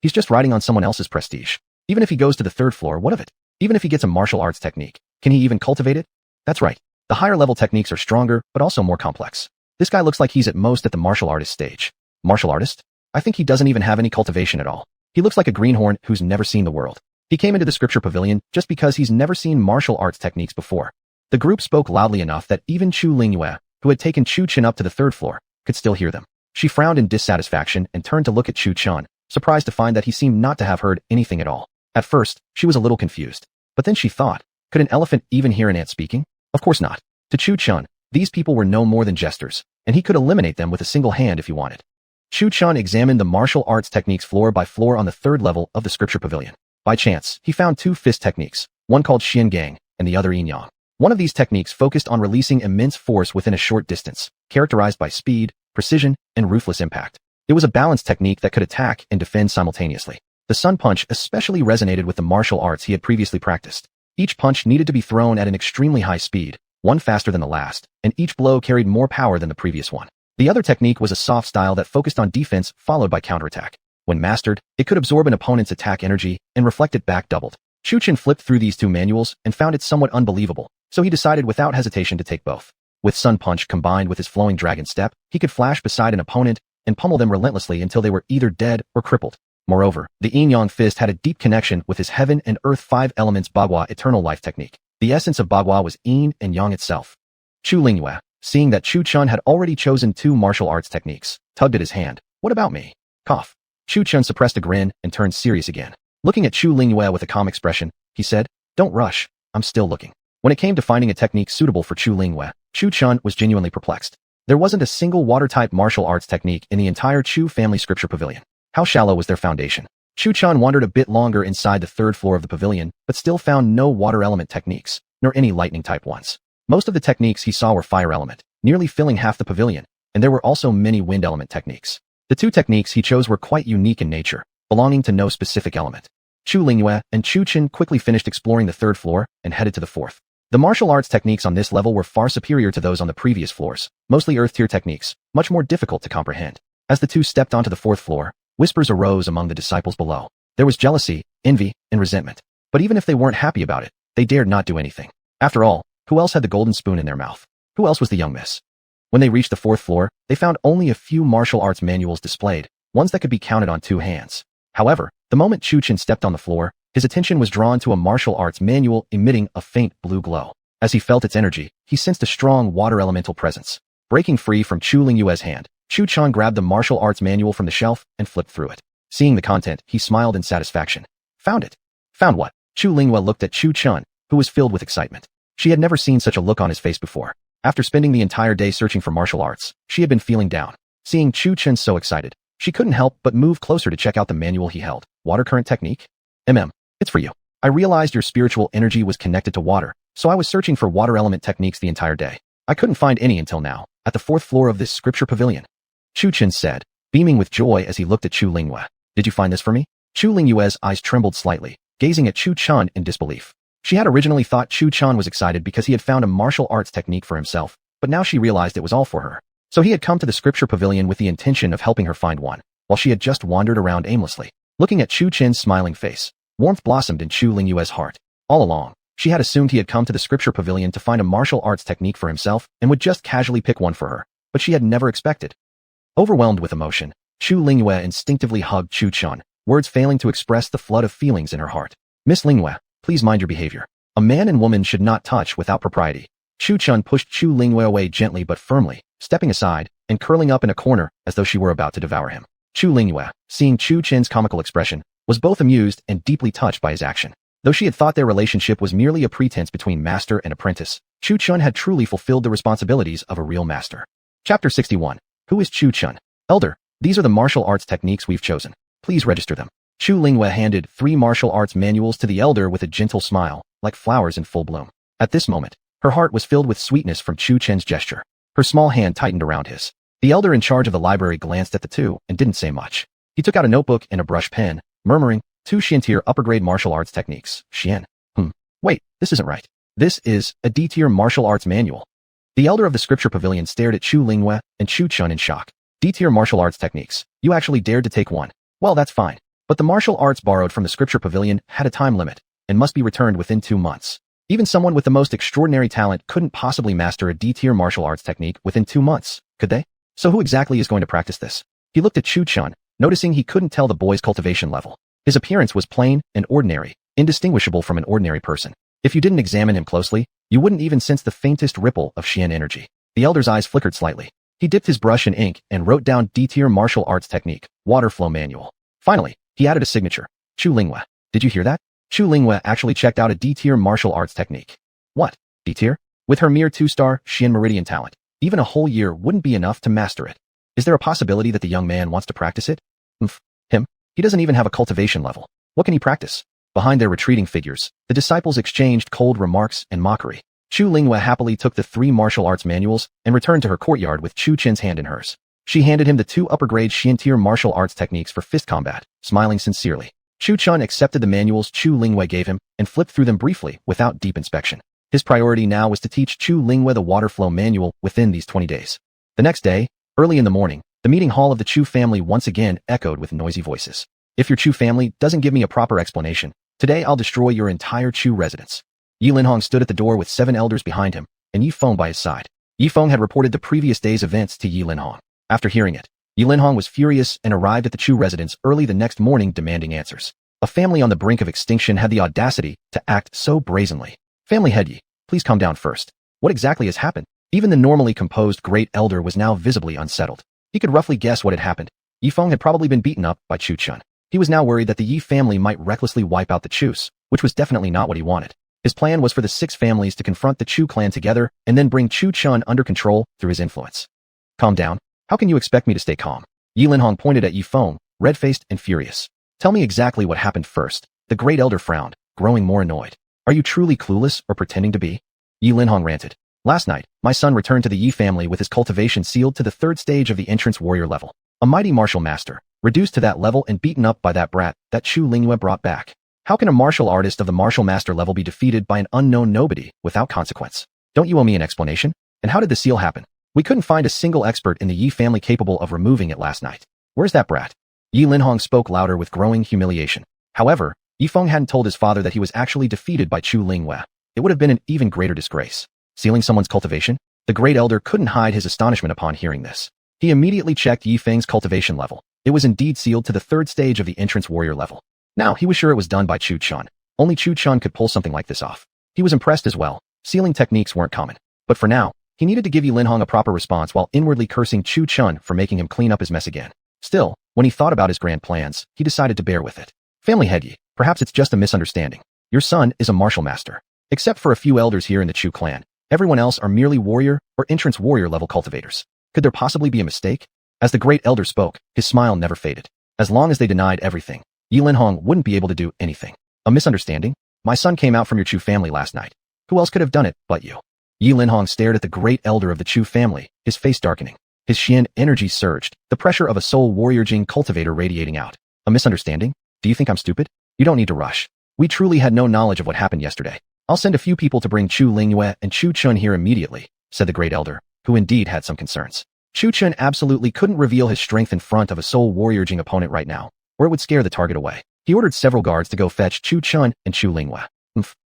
He's just riding on someone else's prestige. Even if he goes to the third floor, what of it? Even if he gets a martial arts technique, can he even cultivate it? That's right. The higher level techniques are stronger, but also more complex. This guy looks like he's at most at the martial artist stage. Martial artist? I think he doesn't even have any cultivation at all. He looks like a greenhorn who's never seen the world. He came into the Scripture Pavilion just because he's never seen martial arts techniques before. The group spoke loudly enough that even Chu Lingyue, who had taken Chu Chen up to the third floor, could still hear them. She frowned in dissatisfaction and turned to look at Chu Chen, surprised to find that he seemed not to have heard anything at all. At first, she was a little confused. But then she thought, could an elephant even hear an ant speaking? Of course not. To Chu Chen, these people were no more than jesters, and he could eliminate them with a single hand if he wanted. Chu Chen examined the martial arts techniques floor by floor on the third level of the Scripture Pavilion. By chance, he found 2 fist techniques, one called Xian Gang and the other Yin Yang. One of these techniques focused on releasing immense force within a short distance, characterized by speed, precision, and ruthless impact. It was a balanced technique that could attack and defend simultaneously. The Sun Punch especially resonated with the martial arts he had previously practiced. Each punch needed to be thrown at an extremely high speed, one faster than the last, and each blow carried more power than the previous one. The other technique was a soft style that focused on defense followed by counterattack. When mastered, it could absorb an opponent's attack energy and reflect it back doubled. Chu Chen flipped through these 2 manuals and found it somewhat unbelievable, so he decided without hesitation to take both. With Sun Punch combined with his flowing dragon step, he could flash beside an opponent and pummel them relentlessly until they were either dead or crippled. Moreover, the Yin Yang fist had a deep connection with his heaven and earth 5 elements Bagua eternal life technique. The essence of Bagua was Yin and Yang itself. Chu Lingyue, seeing that Chu Chun had already chosen 2 martial arts techniques, tugged at his hand. What about me? Cough. Chu Chun suppressed a grin and turned serious again. Looking at Chu Lingyue with a calm expression, he said, "Don't rush, I'm still looking." When it came to finding a technique suitable for Chu Lingyue, Chu Chun was genuinely perplexed. There wasn't a single water-type martial arts technique in the entire Chu family scripture pavilion. How shallow was their foundation? Chu Chun wandered a bit longer inside the 3rd floor of the pavilion, but still found no water element techniques, nor any lightning-type ones. Most of the techniques he saw were fire element, nearly filling half the pavilion, and there were also many wind element techniques. The 2 techniques he chose were quite unique in nature, belonging to no specific element. Chu Lingyue and Chu Chun quickly finished exploring the 3rd floor and headed to the 4th. The martial arts techniques on this level were far superior to those on the previous floors, mostly earth-tier techniques, much more difficult to comprehend. As the 2 stepped onto the 4th floor, whispers arose among the disciples below. There was jealousy, envy, and resentment. But even if they weren't happy about it, they dared not do anything. After all, who else had the golden spoon in their mouth? Who else was the young miss? When they reached the 4th floor, they found only a few martial arts manuals displayed, ones that could be counted on 2 hands. However, the moment Chu Chun stepped on the floor, his attention was drawn to a martial arts manual emitting a faint blue glow. As he felt its energy, he sensed a strong water elemental presence. Breaking free from Chu Lingyue's hand, Chu Chun grabbed the martial arts manual from the shelf and flipped through it. Seeing the content, he smiled in satisfaction. Found it. Found what? Chu Lingyue looked at Chu Chun, who was filled with excitement. She had never seen such a look on his face before. After spending the entire day searching for martial arts, she had been feeling down. Seeing Chu Chun so excited, she couldn't help but move closer to check out the manual he held. Water current technique? It's for you. I realized your spiritual energy was connected to water, so I was searching for water element techniques the entire day. I couldn't find any until now, at the 4th floor of this scripture pavilion. Chu Chun said, beaming with joy as he looked at Chu Lingyue. Did you find this for me? Chu Lingyue's eyes trembled slightly, gazing at Chu Chun in disbelief. She had originally thought Chu Chun was excited because he had found a martial arts technique for himself, but now she realized it was all for her. So he had come to the scripture pavilion with the intention of helping her find one, while she had just wandered around aimlessly. Looking at Chu Chun's smiling face, warmth blossomed in Chu Lingyue's heart. All along, she had assumed he had come to the scripture pavilion to find a martial arts technique for himself and would just casually pick one for her, but she had never expected. Overwhelmed with emotion, Chu Lingyue instinctively hugged Chu Chun, words failing to express the flood of feelings in her heart. Miss Lingyue, please mind your behavior. A man and woman should not touch without propriety. Chu Chun pushed Chu Lingyue away gently but firmly, stepping aside and curling up in a corner as though she were about to devour him. Chu Lingyue, seeing Chu Chun's comical expression, was both amused and deeply touched by his action. Though she had thought their relationship was merely a pretense between master and apprentice, Chu Chun had truly fulfilled the responsibilities of a real master. Chapter 61. Who is Chu Chun? Elder, these are the martial arts techniques we've chosen. Please register them. Chu Lingyue handed 3 martial arts manuals to the elder with a gentle smile, like flowers in full bloom. At this moment, her heart was filled with sweetness from Chu Chun's gesture. Her small hand tightened around his. The elder in charge of the library glanced at the 2 and didn't say much. He took out a notebook and a brush pen, murmuring, 2 Xian-tier upper-grade martial arts techniques. Xian. Wait, this isn't right. This is a D-tier martial arts manual. The elder of the scripture pavilion stared at Chu Lingyue and Chu Chun in shock. D-tier martial arts techniques. You actually dared to take one. Well, that's fine. But the martial arts borrowed from the scripture pavilion had a time limit and must be returned within 2 months. Even someone with the most extraordinary talent couldn't possibly master a D-tier martial arts technique within 2 months, could they? So who exactly is going to practice this? He looked at Chu Chun, noticing he couldn't tell the boy's cultivation level. His appearance was plain and ordinary, indistinguishable from an ordinary person. If you didn't examine him closely, you wouldn't even sense the faintest ripple of Xian energy. The elder's eyes flickered slightly. He dipped his brush in ink and wrote down D-tier martial arts technique, water flow manual. Finally, he added a signature. Chu Lingyue. Did you hear that? Chu Lingyue actually checked out a D-tier martial arts technique. What? D-tier? With her mere 2-star Xian Meridian talent, even a whole year wouldn't be enough to master it. Is there a possibility that the young man wants to practice it? Him? He doesn't even have a cultivation level. What can he practice? Behind their retreating figures, the disciples exchanged cold remarks and mockery. Chu Lingyue happily took the 3 martial arts manuals and returned to her courtyard with Chu Chun's hand in hers. She handed him the 2 upper-grade Xian-tier martial arts techniques for fist combat, smiling sincerely. Chu Chun accepted the manuals Chu Lingyue gave him and flipped through them briefly without deep inspection. His priority now was to teach Chu Lingyue the water flow manual within these 20 days. The next day, early in the morning, the meeting hall of the Chu family once again echoed with noisy voices. If your Chu family doesn't give me a proper explanation, today I'll destroy your entire Chu residence. Yi Linhong stood at the door with 7 elders behind him, and Yi Feng by his side. Yi Feng had reported the previous day's events to Yi Linhong. After hearing it, Yi Linhong was furious and arrived at the Chu residence early the next morning demanding answers. A family on the brink of extinction had the audacity to act so brazenly. Family head Yi, please calm down first. What exactly has happened? Even the normally composed Great Elder was now visibly unsettled. He could roughly guess what had happened. Yifeng had probably been beaten up by Chu Chun. He was now worried that the Yi family might recklessly wipe out the Chus, which was definitely not what he wanted. His plan was for the 6 families to confront the Chu clan together and then bring Chu Chun under control through his influence. Calm down. How can you expect me to stay calm? Yi Linhong pointed at Yifeng, red-faced and furious. Tell me exactly what happened first. The Great Elder frowned, growing more annoyed. Are you truly clueless or pretending to be? Yi Linhong ranted. Last night, my son returned to the Yi family with his cultivation sealed to the 3rd stage of the entrance warrior level. A mighty martial master, reduced to that level and beaten up by that brat that Chu Lingyue brought back. How can a martial artist of the martial master level be defeated by an unknown nobody without consequence? Don't you owe me an explanation? And how did the seal happen? We couldn't find a single expert in the Yi family capable of removing it last night. Where's that brat? Yi Linhong spoke louder with growing humiliation. However, Yifeng hadn't told his father that he was actually defeated by Chu Lingyue. It would have been an even greater disgrace. Sealing someone's cultivation? The Great Elder couldn't hide his astonishment upon hearing this. He immediately checked Yifeng's cultivation level. It was indeed sealed to the 3rd stage of the entrance warrior level. Now, he was sure it was done by Chu Chun. Only Chu Chun could pull something like this off. He was impressed as well. Sealing techniques weren't common. But for now, he needed to give Yi Linhong a proper response while inwardly cursing Chu Chun for making him clean up his mess again. Still, when he thought about his grand plans, he decided to bear with it. Family head Yi, perhaps it's just a misunderstanding. Your son is a martial master. Except for a few elders here in the Chu clan, everyone else are merely warrior or entrance warrior level cultivators. Could there possibly be a mistake? As the Great Elder spoke, his smile never faded. As long as they denied everything, Yi Linhong wouldn't be able to do anything. A misunderstanding? My son came out from your Chu family last night. Who else could have done it but you? Yi Linhong stared at the Great Elder of the Chu family, his face darkening. His Xian energy surged, the pressure of a soul warrior Jing cultivator radiating out. A misunderstanding? Do you think I'm stupid? You don't need to rush. We truly had no knowledge of what happened yesterday. I'll send a few people to bring Chu Lingyue and Chu Chun here immediately, said the Great Elder, who indeed had some concerns. Chu Chun absolutely couldn't reveal his strength in front of a soul warrior Jing opponent right now, or it would scare the target away. He ordered several guards to go fetch Chu Chun and Chu Lingyue.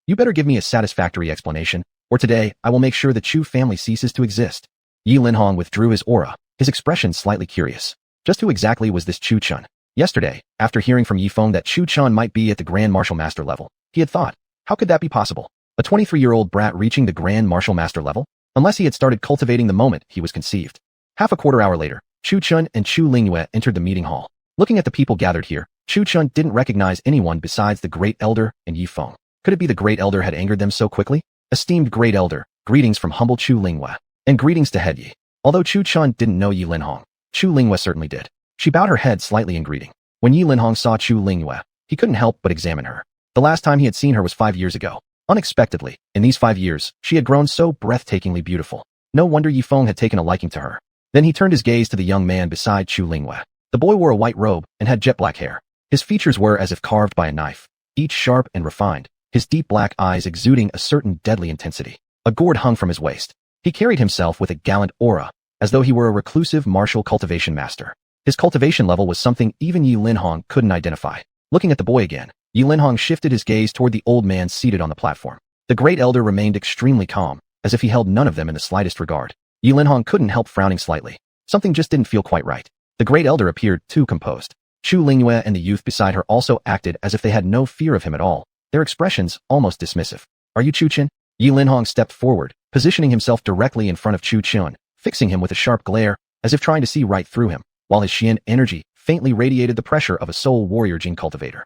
You better give me a satisfactory explanation, or today I will make sure the Chu family ceases to exist. Yi Linhong withdrew his aura, his expression slightly curious. Just who exactly was this Chu Chun? Yesterday, after hearing from Yifeng that Chu Chun might be at the Grand Martial Master level, he had thought, how could that be possible? A 23-year-old brat reaching the Grand Martial Master level? Unless he had started cultivating the moment he was conceived. Half a quarter hour later, Chu Chun and Chu Lingyue entered the meeting hall. Looking at the people gathered here, Chu Chun didn't recognize anyone besides the Great Elder and Yifeng. Could it be the Great Elder had angered them so quickly? Esteemed Great Elder, greetings from humble Chu Lingyue. And greetings to head Yi. Although Chu Chun didn't know Yi Linhong, Chu Lingyue certainly did. She bowed her head slightly in greeting. When Yi Linhong saw Chu Lingyue, he couldn't help but examine her. The last time he had seen her was 5 years ago. Unexpectedly, in these 5 years, she had grown so breathtakingly beautiful. No wonder Yifeng had taken a liking to her. Then he turned his gaze to the young man beside Chu Lingyue. The boy wore a white robe and had jet black hair. His features were as if carved by a knife, each sharp and refined, his deep black eyes exuding a certain deadly intensity. A gourd hung from his waist. He carried himself with a gallant aura, as though he were a reclusive martial cultivation master. His cultivation level was something even Yi Linhong couldn't identify. Looking at the boy again, Yi Linhong shifted his gaze toward the old man seated on the platform. The Great Elder remained extremely calm, as if he held none of them in the slightest regard. Yi Linhong couldn't help frowning slightly. Something just didn't feel quite right. The Great Elder appeared too composed. Chu Lingyue and the youth beside her also acted as if they had no fear of him at all, their expressions almost dismissive. Are you Chu Chun? Yi Linhong stepped forward, positioning himself directly in front of Chu Chun, fixing him with a sharp glare, as if trying to see right through him, while his Xian energy faintly radiated the pressure of a soul warrior Jing cultivator.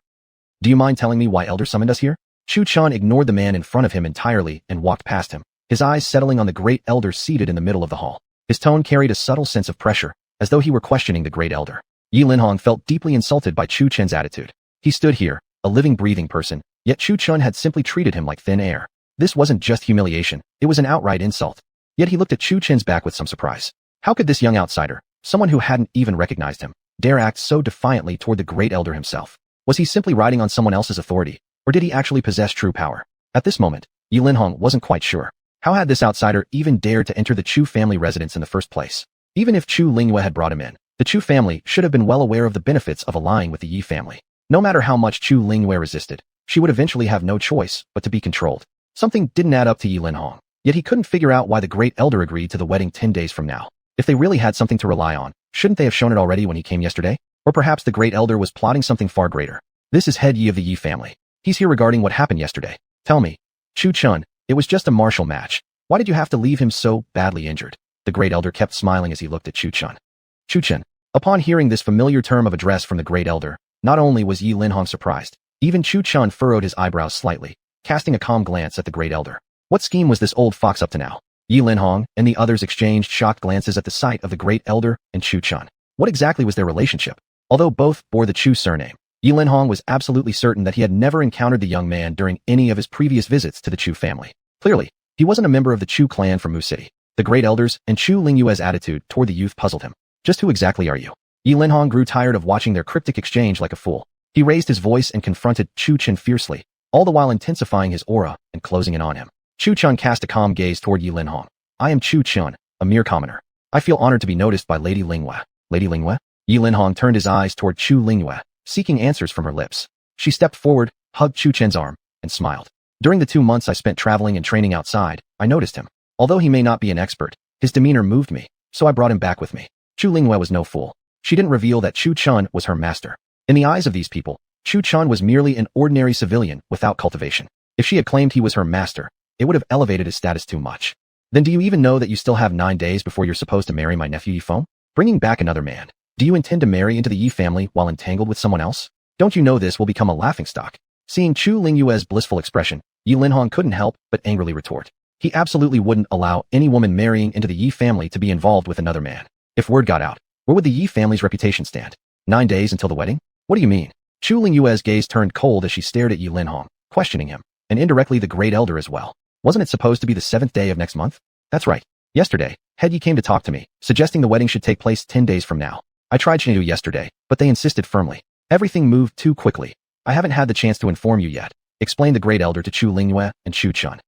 Do you mind telling me why Elder summoned us here? Chu Chun ignored the man in front of him entirely and walked past him, his eyes settling on the Great Elder seated in the middle of the hall. His tone carried a subtle sense of pressure, as though he were questioning the Great Elder. Yi Linhong felt deeply insulted by Chu Chun's attitude. He stood here, a living, breathing person, yet Chu Chun had simply treated him like thin air. This wasn't just humiliation, it was an outright insult. Yet he looked at Chu Chun's back with some surprise. How could this young outsider, someone who hadn't even recognized him, dare act so defiantly toward the Great Elder himself? Was he simply riding on someone else's authority, or did he actually possess true power? At this moment, Yi Linhong wasn't quite sure. How had this outsider even dared to enter the Chu family residence in the first place? Even if Chu Lingyue had brought him in, the Chu family should have been well aware of the benefits of allying with the Yi family. No matter how much Chu Lingyue resisted, she would eventually have no choice but to be controlled. Something didn't add up to Yi Linhong, yet he couldn't figure out why the Great Elder agreed to the wedding 10 days from now. If they really had something to rely on, shouldn't they have shown it already when he came yesterday? Or perhaps the Great Elder was plotting something far greater. This is head Yi of the Yi family. He's here regarding what happened yesterday. Tell me. Chu Chun, it was just a martial match. Why did you have to leave him so badly injured? The great elder kept smiling as he looked at Chu Chun. Chu Chun. Upon hearing this familiar term of address from the great elder, not only was Yi Linhong surprised, even Chu Chun furrowed his eyebrows slightly, casting a calm glance at the great elder. What scheme was this old fox up to now? Yi Linhong and the others exchanged shocked glances at the sight of the great elder and Chu Chun. What exactly was their relationship? Although both bore the Chu surname, Yi Linhong was absolutely certain that he had never encountered the young man during any of his previous visits to the Chu family. Clearly, he wasn't a member of the Chu clan from Mu City. The great elders and Chu Lingyue's attitude toward the youth puzzled him. Just who exactly are you? Yi Linhong grew tired of watching their cryptic exchange like a fool. He raised his voice and confronted Chu Chun fiercely, all the while intensifying his aura and closing in on him. Chu Chun cast a calm gaze toward Yi Linhong. I am Chu Chun, a mere commoner. I feel honored to be noticed by Lady Lingyue. Lady Lingyue? Yi Linhong turned his eyes toward Chu Lingyue, seeking answers from her lips. She stepped forward, hugged Chu Chun's arm, and smiled. During the 2 months I spent traveling and training outside, I noticed him. Although he may not be an expert, his demeanor moved me, so I brought him back with me. Chu Lingyue was no fool. She didn't reveal that Chu Chun was her master. In the eyes of these people, Chu Chun was merely an ordinary civilian without cultivation. If she had claimed he was her master, it would have elevated his status too much. Then do you even know that you still have 9 days before you're supposed to marry my nephew Yi Feng? Bringing back another man. Do you intend to marry into the Yi family while entangled with someone else? Don't you know this will become a laughingstock? Seeing Chu Lingyue's blissful expression, Yi Linhong couldn't help but angrily retort. He absolutely wouldn't allow any woman marrying into the Yi family to be involved with another man. If word got out, where would the Yi family's reputation stand? 9 days until the wedding? What do you mean? Chu Lingyue's gaze turned cold as she stared at Yi Linhong, questioning him, and indirectly the great elder as well. Wasn't it supposed to be the 7th day of next month? That's right. Yesterday, Head Yi came to talk to me, suggesting the wedding should take place 10 days from now. I tried Shinju yesterday, but they insisted firmly. Everything moved too quickly. I haven't had the chance to inform you yet, explained the great elder to Chu Lingyue and Chu Chun.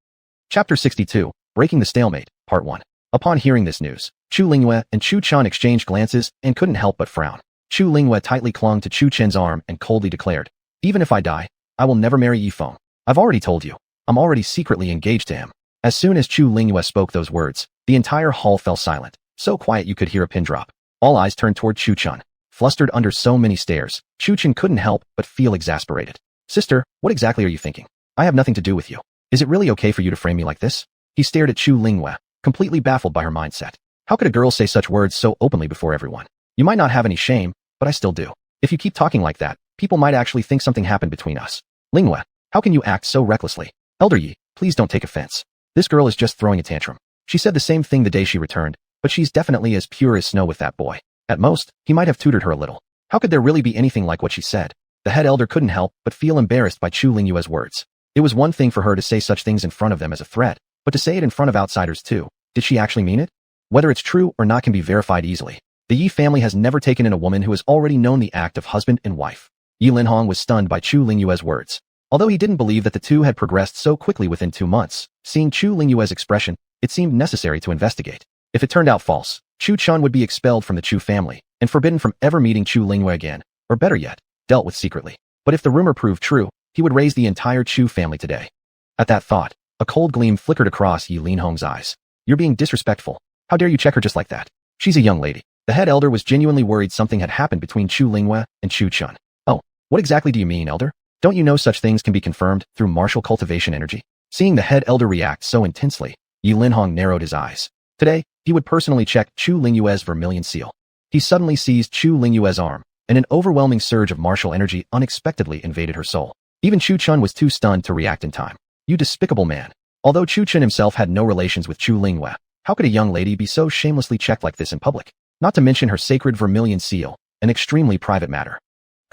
Chapter 62, Breaking the Stalemate, Part 1. Upon hearing this news, Chu Lingyue and Chu Chun exchanged glances and couldn't help but frown. Chu Lingyue tightly clung to Chu Chen's arm and coldly declared, even if I die, I will never marry Yi Feng. I've already told you. I'm already secretly engaged to him. As soon as Chu Lingyue spoke those words, the entire hall fell silent, so quiet you could hear a pin drop. All eyes turned toward Chu Chun. Flustered under so many stares, Chu Chun couldn't help but feel exasperated. Sister, what exactly are you thinking? I have nothing to do with you. Is it really okay for you to frame me like this? He stared at Chu Lingyue, completely baffled by her mindset. How could a girl say such words so openly before everyone? You might not have any shame, but I still do. If you keep talking like that, people might actually think something happened between us. Lingyue, how can you act so recklessly? Elder Yi, please don't take offense. This girl is just throwing a tantrum. She said the same thing the day she returned, but she's definitely as pure as snow with that boy. At most, he might have tutored her a little. How could there really be anything like what she said? The head elder couldn't help but feel embarrassed by Chu Lingyue's words. It was one thing for her to say such things in front of them as a threat, but to say it in front of outsiders too. Did she actually mean it? Whether it's true or not can be verified easily. The Yi family has never taken in a woman who has already known the act of husband and wife. Yi Linhong was stunned by Chu Lingyue's words. Although he didn't believe that the two had progressed so quickly within 2 months, seeing Chu Lingyue's expression, it seemed necessary to investigate. If it turned out false, Chu Chun would be expelled from the Chu family and forbidden from ever meeting Chu Lingyue again, or better yet, dealt with secretly. But if the rumor proved true, he would raise the entire Chu family today. At that thought, a cold gleam flickered across Yi Linhong's eyes. You're being disrespectful. How dare you check her just like that? She's a young lady. The head elder was genuinely worried something had happened between Chu Lingyue and Chu Chun. Oh, what exactly do you mean, elder? Don't you know such things can be confirmed through martial cultivation energy? Seeing the head elder react so intensely, Yi Linhong narrowed his eyes. Today, he would personally check Chu Lingyue's vermilion seal. He suddenly seized Chu Lingyue's arm, and an overwhelming surge of martial energy unexpectedly invaded her soul. Even Chu Chun was too stunned to react in time. You despicable man. Although Chu Chun himself had no relations with Chu Lingyue, how could a young lady be so shamelessly checked like this in public? Not to mention her sacred vermilion seal, an extremely private matter.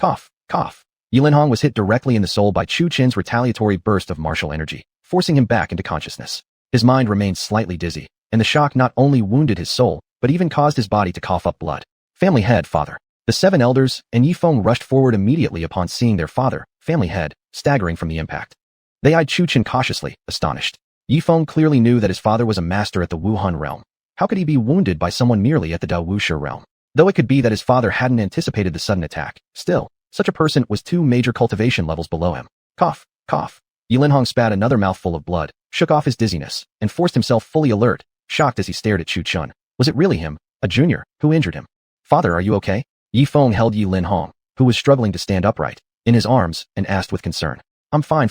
Cough, cough. Yi Linhong was hit directly in the soul by Chu Chen's retaliatory burst of martial energy, forcing him back into consciousness. His mind remained slightly dizzy, and the shock not only wounded his soul, but even caused his body to cough up blood. Family head, father. The 7 elders and Yi Feng rushed forward immediately upon seeing their father, family head, staggering from the impact. They eyed Chu Chen cautiously, astonished. Yi Feng clearly knew that his father was a master at the Wuhan realm. How could he be wounded by someone merely at the Dao Wushi realm? Though it could be that his father hadn't anticipated the sudden attack, still, such a person was 2 major cultivation levels below him. Cough, cough. Yi Linhong spat another mouthful of blood, shook off his dizziness, and forced himself fully alert, shocked as he stared at Chu Chun. Was it really him, a junior, who injured him? Father, are you okay? Yi Feng held Yi Linhong, who was struggling to stand upright, in his arms, and asked with concern. I'm fine.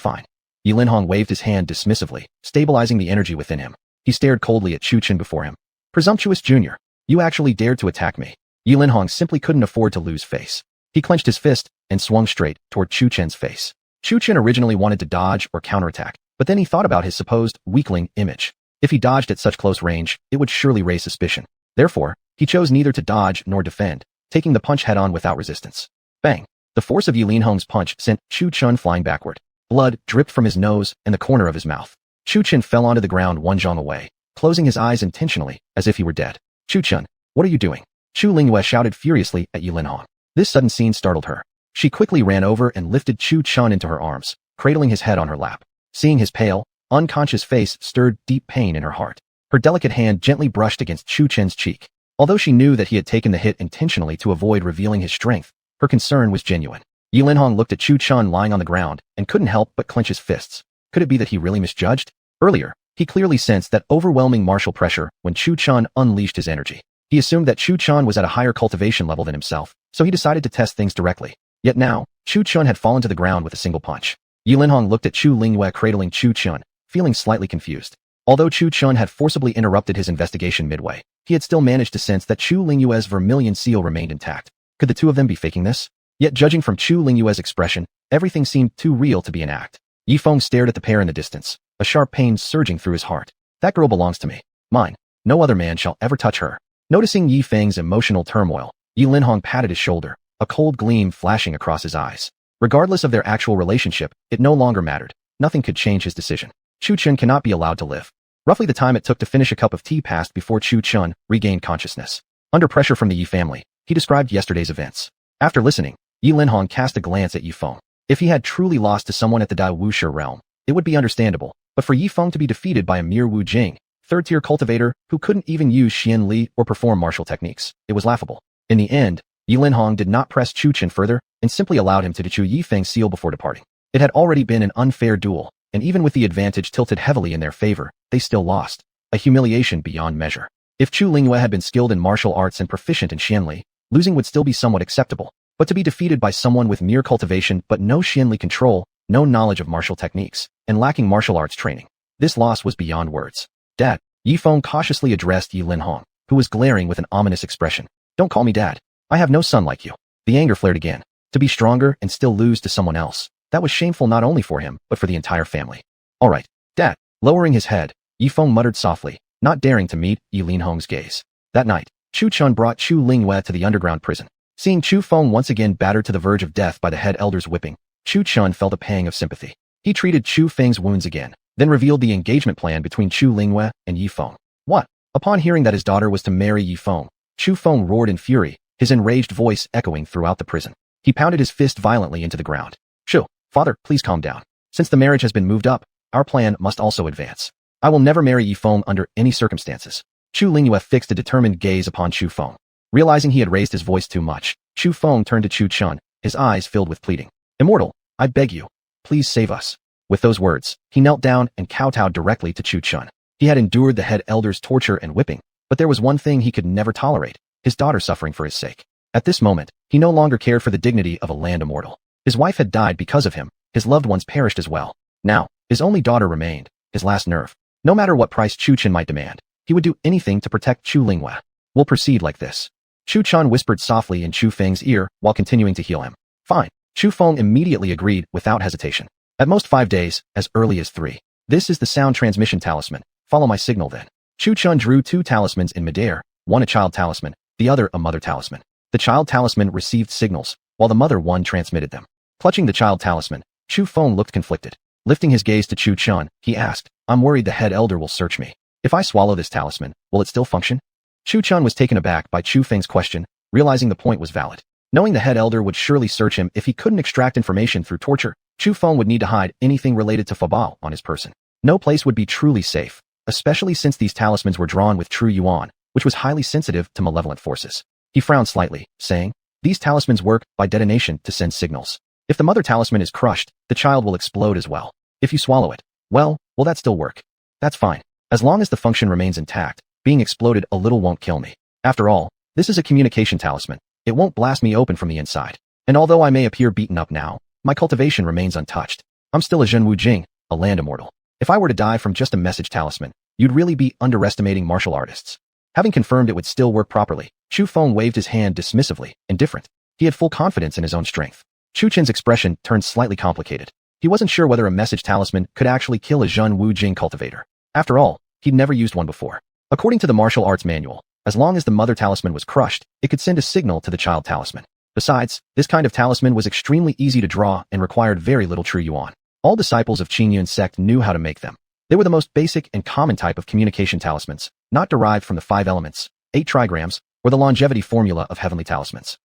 Yi Linhong waved his hand dismissively, stabilizing the energy within him. He stared coldly at Chu Chen before him. Presumptuous junior. You actually dared to attack me. Yi Linhong simply couldn't afford to lose face. He clenched his fist and swung straight toward Chu Chen's face. Chu Chen originally wanted to dodge or counterattack, but then he thought about his supposed weakling image. If he dodged at such close range, it would surely raise suspicion. Therefore, he chose neither to dodge nor defend, taking the punch head-on without resistance. Bang! The force of Yi Linhong's punch sent Chu Chen flying backward. Blood dripped from his nose and the corner of his mouth. Chu Chen fell onto the ground one zhang away, closing his eyes intentionally, as if he were dead. Chu Chen, what are you doing? Chu Lingyue shouted furiously at Yi Linhong. This sudden scene startled her. She quickly ran over and lifted Chu Chen into her arms, cradling his head on her lap. Seeing his pale, unconscious face stirred deep pain in her heart. Her delicate hand gently brushed against Chu Chen's cheek. Although she knew that he had taken the hit intentionally to avoid revealing his strength, her concern was genuine. Yi Linhong looked at Chu Chen lying on the ground and couldn't help but clench his fists. Could it be that he really misjudged? Earlier, he clearly sensed that overwhelming martial pressure when Chu Chen unleashed his energy. He assumed that Chu Chen was at a higher cultivation level than himself, so he decided to test things directly. Yet now, Chu Chen had fallen to the ground with a single punch. Yi Linhong looked at Chu Lingyue cradling Chu Chen, feeling slightly confused. Although Chu Chen had forcibly interrupted his investigation midway, he had still managed to sense that Chu Lingyue's vermilion seal remained intact. Could the two of them be faking this? Yet judging from Chu Lingyue's expression, everything seemed too real to be an act. Yi Feng stared at the pair in the distance, a sharp pain surging through his heart. That girl belongs to me. Mine. No other man shall ever touch her. Noticing Yi Feng's emotional turmoil, Yi Linhong patted his shoulder, a cold gleam flashing across his eyes. Regardless of their actual relationship, it no longer mattered. Nothing could change his decision. Chu Chen cannot be allowed to live. Roughly the time it took to finish a cup of tea passed before Chu Chen regained consciousness. Under pressure from the Yi family, he described yesterday's events. After listening, Yi Linhong cast a glance at Yi Feng. If he had truly lost to someone at the Dai Wushi realm, it would be understandable, but for Yi Feng to be defeated by a mere Wu Jing, third-tier cultivator who couldn't even use Xian Li or perform martial techniques, it was laughable. In the end, Yi Linhong did not press Chu Chen further and simply allowed him to chew Yi Feng's seal before departing. It had already been an unfair duel, and even with the advantage tilted heavily in their favor, they still lost. A humiliation beyond measure. If Chu Lingyue had been skilled in martial arts and proficient in Xian Li, losing would still be somewhat acceptable, but to be defeated by someone with mere cultivation but no Xian Li control, no knowledge of martial techniques, and lacking martial arts training, this loss was beyond words. Dad, Yi Feng cautiously addressed Yi Linhong, who was glaring with an ominous expression. Don't call me dad. I have no son like you. The anger flared again. To be stronger and still lose to someone else, that was shameful not only for him, but for the entire family. All right, Dad. Lowering his head, Yi Feng muttered softly, not daring to meet Yi Linhong's gaze. That night, Chu Chen brought Chu Lingyue to the underground prison. Seeing Chu Feng once again battered to the verge of death by the head elder's whipping, Chu Chen felt a pang of sympathy. He treated Chu Feng's wounds again, then revealed the engagement plan between Chu Lingyue and Yi Feng. What? Upon hearing that his daughter was to marry Yi Feng, Chu Feng roared in fury, his enraged voice echoing throughout the prison. He pounded his fist violently into the ground. Shu, father, please calm down. Since the marriage has been moved up, our plan must also advance. I will never marry Yi Feng under any circumstances. Chu Lingyue fixed a determined gaze upon Chu Feng. Realizing he had raised his voice too much, Chu Feng turned to Chu Chen, his eyes filled with pleading. Immortal, I beg you, please save us. With those words, he knelt down and kowtowed directly to Chu Chen. He had endured the head elder's torture and whipping, but there was one thing he could never tolerate, his daughter suffering for his sake. At this moment, he no longer cared for the dignity of a land immortal. His wife had died because of him, his loved ones perished as well. Now, his only daughter remained, his last nerve. No matter what price Chu Chen might demand, he would do anything to protect Chu Lingyue. We'll proceed like this. Chu Chen whispered softly in Chu Feng's ear while continuing to heal him. Fine. Chu Feng immediately agreed without hesitation. At most 5 days, as early as 3. This is the sound transmission talisman. Follow my signal then. Chu Chen drew 2 talismans in midair, one a child talisman, the other a mother talisman. The child talisman received signals, while the mother one transmitted them. Clutching the child talisman, Chu Feng looked conflicted. Lifting his gaze to Chu Chen, he asked, I'm worried the head elder will search me. If I swallow this talisman, will it still function? Chu Chen was taken aback by Chu Feng's question, realizing the point was valid. Knowing the head elder would surely search him if he couldn't extract information through torture, Chu Feng would need to hide anything related to Fabao on his person. No place would be truly safe, especially since these talismans were drawn with true yuan, which was highly sensitive to malevolent forces. He frowned slightly, saying, these talismans work by detonation to send signals. If the mother talisman is crushed, the child will explode as well. If you swallow it, will that still work? That's fine. As long as the function remains intact, being exploded a little won't kill me. After all, this is a communication talisman. It won't blast me open from the inside. And although I may appear beaten up now, my cultivation remains untouched. I'm still a Zhen Wu Jing, a land immortal. If I were to die from just a message talisman, You'd really be underestimating martial artists. Having confirmed it would still work properly, Chu Feng waved his hand dismissively, indifferent. He had full confidence in his own strength. Chu Chen's expression turned slightly complicated. He wasn't sure whether a message talisman could actually kill a Zhen Wu Jing cultivator. After all, he'd never used one before. According to the martial arts manual, as long as the mother talisman was crushed, it could send a signal to the child talisman. Besides, this kind of talisman was extremely easy to draw and required very little true yuan. All disciples of Qingyun's sect knew how to make them. They were the most basic and common type of communication talismans, not derived from the 5 elements, 8 trigrams, or the longevity formula of heavenly talismans.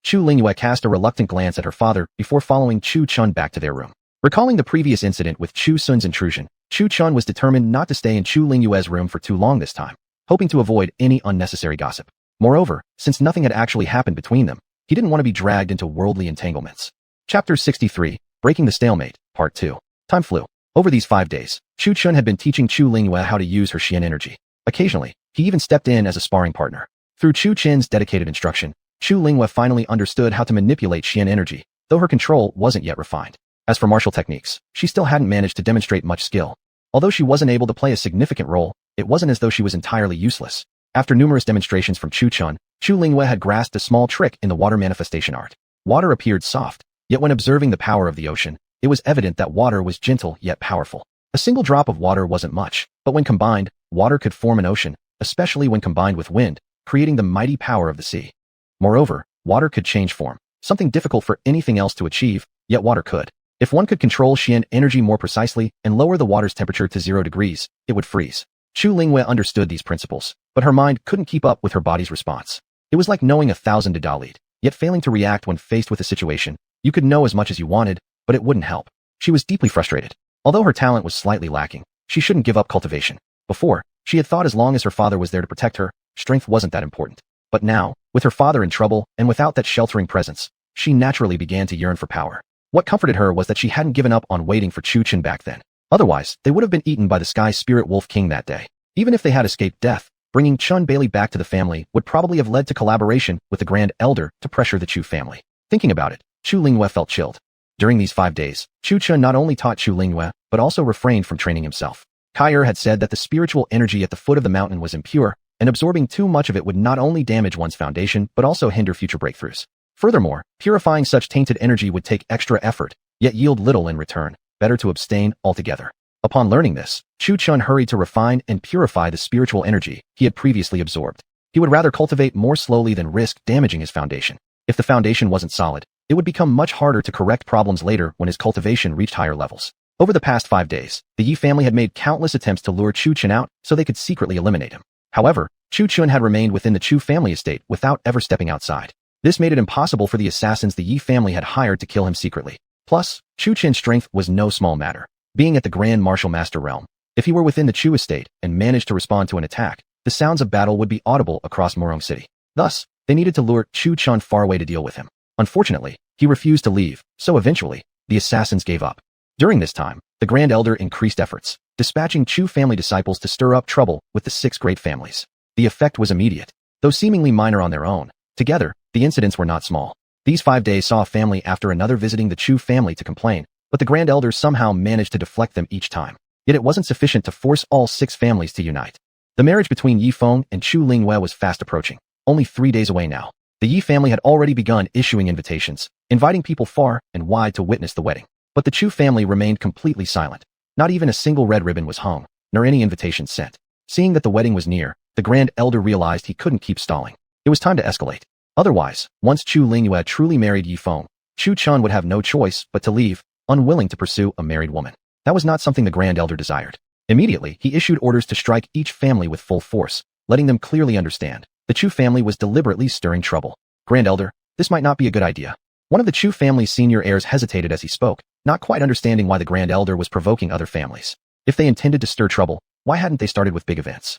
Chu Lingyue cast a reluctant glance at her father before following Chu Chun back to their room. Recalling the previous incident with Chu Sun's intrusion, Chu Chun was determined not to stay in Chu Lingyue's room for too long this time, hoping to avoid any unnecessary gossip. Moreover, since nothing had actually happened between them, he didn't want to be dragged into worldly entanglements. Chapter 63, Breaking the Stalemate, Part 2. Time flew. Over these 5 days, Chu Chun had been teaching Chu Lingyue how to use her Xian energy. Occasionally, he even stepped in as a sparring partner. Through Chu Chen's dedicated instruction, Chu Lingyue finally understood how to manipulate Xian energy, though her control wasn't yet refined. As for martial techniques, she still hadn't managed to demonstrate much skill. Although she wasn't able to play a significant role, it wasn't as though she was entirely useless. After numerous demonstrations from Chu Chun, Chu Lingyue had grasped a small trick in the water manifestation art. Water appeared soft, yet when observing the power of the ocean, it was evident that water was gentle yet powerful. A single drop of water wasn't much, but when combined, water could form an ocean, especially when combined with wind, creating the mighty power of the sea. Moreover, water could change form, something difficult for anything else to achieve, yet water could. If one could control Xian energy more precisely and lower the water's temperature to 0 degrees, it would freeze. Chu Lingyue understood these principles, but her mind couldn't keep up with her body's response. It was like knowing 1,000 dazzled, yet failing to react when faced with a situation. You could know as much as you wanted, but it wouldn't help. She was deeply frustrated. Although her talent was slightly lacking, she shouldn't give up cultivation. Before, she had thought as long as her father was there to protect her, strength wasn't that important. But now, with her father in trouble and without that sheltering presence, she naturally began to yearn for power. What comforted her was that she hadn't given up on waiting for Chu Chen back then. Otherwise, they would have been eaten by the Sky Spirit Wolf King that day. Even if they had escaped death, bringing Chun Bailey back to the family would probably have led to collaboration with the Grand Elder to pressure the Chu family. Thinking about it, Chu Lingyue felt chilled. During these 5 days, Chu Chun not only taught Chu Lingyue, but also refrained from training himself. Kai had said that the spiritual energy at the foot of the mountain was impure, and absorbing too much of it would not only damage one's foundation but also hinder future breakthroughs. Furthermore, purifying such tainted energy would take extra effort, yet yield little in return. Better to abstain altogether. Upon learning this, Chu Chun hurried to refine and purify the spiritual energy he had previously absorbed. He would rather cultivate more slowly than risk damaging his foundation. If the foundation wasn't solid, it would become much harder to correct problems later when his cultivation reached higher levels. Over the past 5 days, the Yi family had made countless attempts to lure Chu Chun out so they could secretly eliminate him. However, Chu Chun had remained within the Chu family estate without ever stepping outside. This made it impossible for the assassins the Yi family had hired to kill him secretly. Plus, Chu Chen's strength was no small matter. Being at the Grand Martial Master realm, if he were within the Chu estate and managed to respond to an attack, the sounds of battle would be audible across Murong City. Thus, they needed to lure Chu Chun far away to deal with him. Unfortunately, he refused to leave, so eventually, the assassins gave up. During this time, the Grand Elder increased efforts, dispatching Chu family disciples to stir up trouble with the 6 great families. The effect was immediate. Though seemingly minor on their own, together, the incidents were not small. These 5 days saw a family after another visiting the Chu family to complain, but the Grand Elder somehow managed to deflect them each time. Yet it wasn't sufficient to force all 6 families to unite. The marriage between Yi Feng and Chu Lingyue was fast approaching, only 3 days away now. The Yi family had already begun issuing invitations, inviting people far and wide to witness the wedding. But the Chu family remained completely silent. Not even a single red ribbon was hung, nor any invitations sent. Seeing that the wedding was near, the Grand Elder realized he couldn't keep stalling. It was time to escalate. Otherwise, once Chu Lingyue had truly married Yi Feng, Chu Chun would have no choice but to leave, unwilling to pursue a married woman. That was not something the Grand Elder desired. Immediately, he issued orders to strike each family with full force, letting them clearly understand. The Chu family was deliberately stirring trouble. Grand Elder, this might not be a good idea. One of the Chu family's senior heirs hesitated as he spoke, not quite understanding why the Grand Elder was provoking other families. If they intended to stir trouble, why hadn't they started with big events?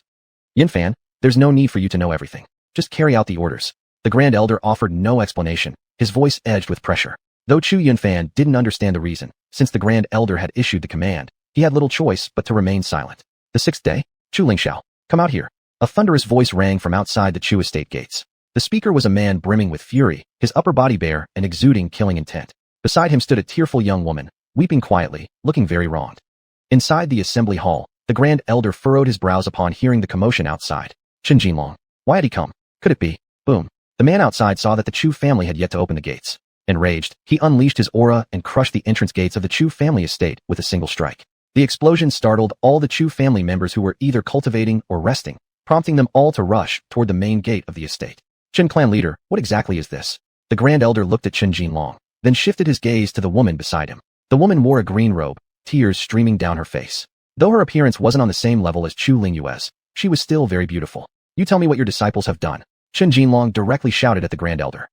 Yinfan, there's no need for you to know everything. Just carry out the orders. The Grand Elder offered no explanation, his voice edged with pressure. Though Chu Yunfan didn't understand the reason, since the Grand Elder had issued the command, he had little choice but to remain silent. The 6th day, Chu Lingxiao, come out here. A thunderous voice rang from outside the Chu estate gates. The speaker was a man brimming with fury, his upper body bare and exuding killing intent. Beside him stood a tearful young woman, weeping quietly, looking very wronged. Inside the assembly hall, The Grand Elder furrowed his brows upon hearing the commotion outside. Chen Jinlong. Why had he come? Could it be? Boom. The man outside saw that the Chu family had yet to open the gates. Enraged, he unleashed his aura and crushed the entrance gates of the Chu family estate with a single strike. The explosion startled all the Chu family members who were either cultivating or resting, prompting them all to rush toward the main gate of the estate. Chen clan leader, what exactly is this? The Grand Elder looked at Chen Jinlong, then shifted his gaze to the woman beside him. The woman wore a green robe, tears streaming down her face. Though her appearance wasn't on the same level as Chu Lingyue's, she was still very beautiful. You tell me what your disciples have done. Chen Jinlong directly shouted at the Grand Elder.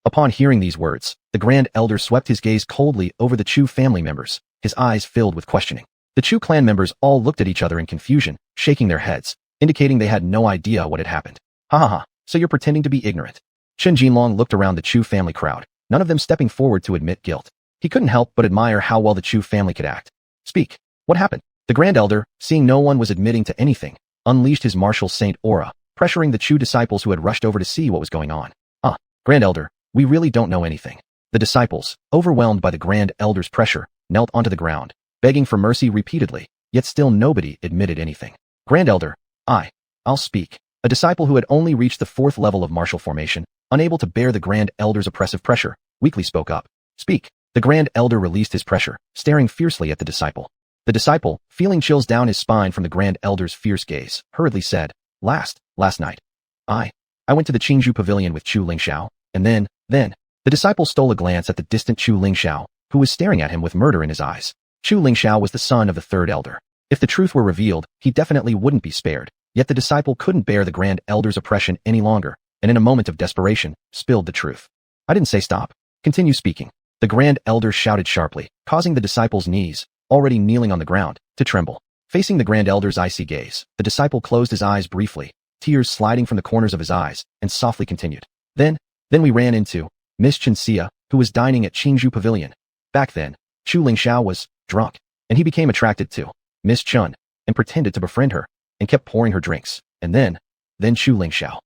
Upon hearing these words, the Grand Elder swept his gaze coldly over the Chu family members, his eyes filled with questioning. The Chu clan members all looked at each other in confusion, shaking their heads, indicating they had no idea what had happened. Ha ha ha, so you're pretending to be ignorant. Chen Jinlong looked around the Chu family crowd, none of them stepping forward to admit guilt. He couldn't help but admire how well the Chu family could act. Speak. What happened? The Grand Elder, seeing no one was admitting to anything, unleashed his martial saint aura, pressuring the Chu disciples who had rushed over to see what was going on. Grand Elder, we really don't know anything. The disciples, overwhelmed by the Grand Elder's pressure, knelt onto the ground, begging for mercy repeatedly, yet still nobody admitted anything. Grand Elder, I'll speak. A disciple who had only reached the 4th level of martial formation, unable to bear the Grand Elder's oppressive pressure, weakly spoke up. Speak. The Grand Elder released his pressure, staring fiercely at the disciple. The disciple, feeling chills down his spine from the Grand Elder's fierce gaze, hurriedly said, Last night. I went to the Qingzhou Pavilion with Chu Lingxiao, and then, the disciple stole a glance at the distant Chu Lingxiao, who was staring at him with murder in his eyes. Chu Lingxiao was the son of the 3rd Elder. If the truth were revealed, he definitely wouldn't be spared, yet the disciple couldn't bear the Grand Elder's oppression any longer, and in a moment of desperation, spilled the truth. I didn't say stop. Continue speaking. The Grand Elder shouted sharply, causing the disciple's knees, already kneeling on the ground, to tremble. Facing the Grand Elder's icy gaze, the disciple closed his eyes briefly, tears sliding from the corners of his eyes, and softly continued. Then we ran into Miss Chen Xia, who was dining at Qingzhou Pavilion. Back then, Chu Lingxiao was drunk, and he became attracted to Miss Chen, and pretended to befriend her, and kept pouring her drinks, and then Chu Lingxiao.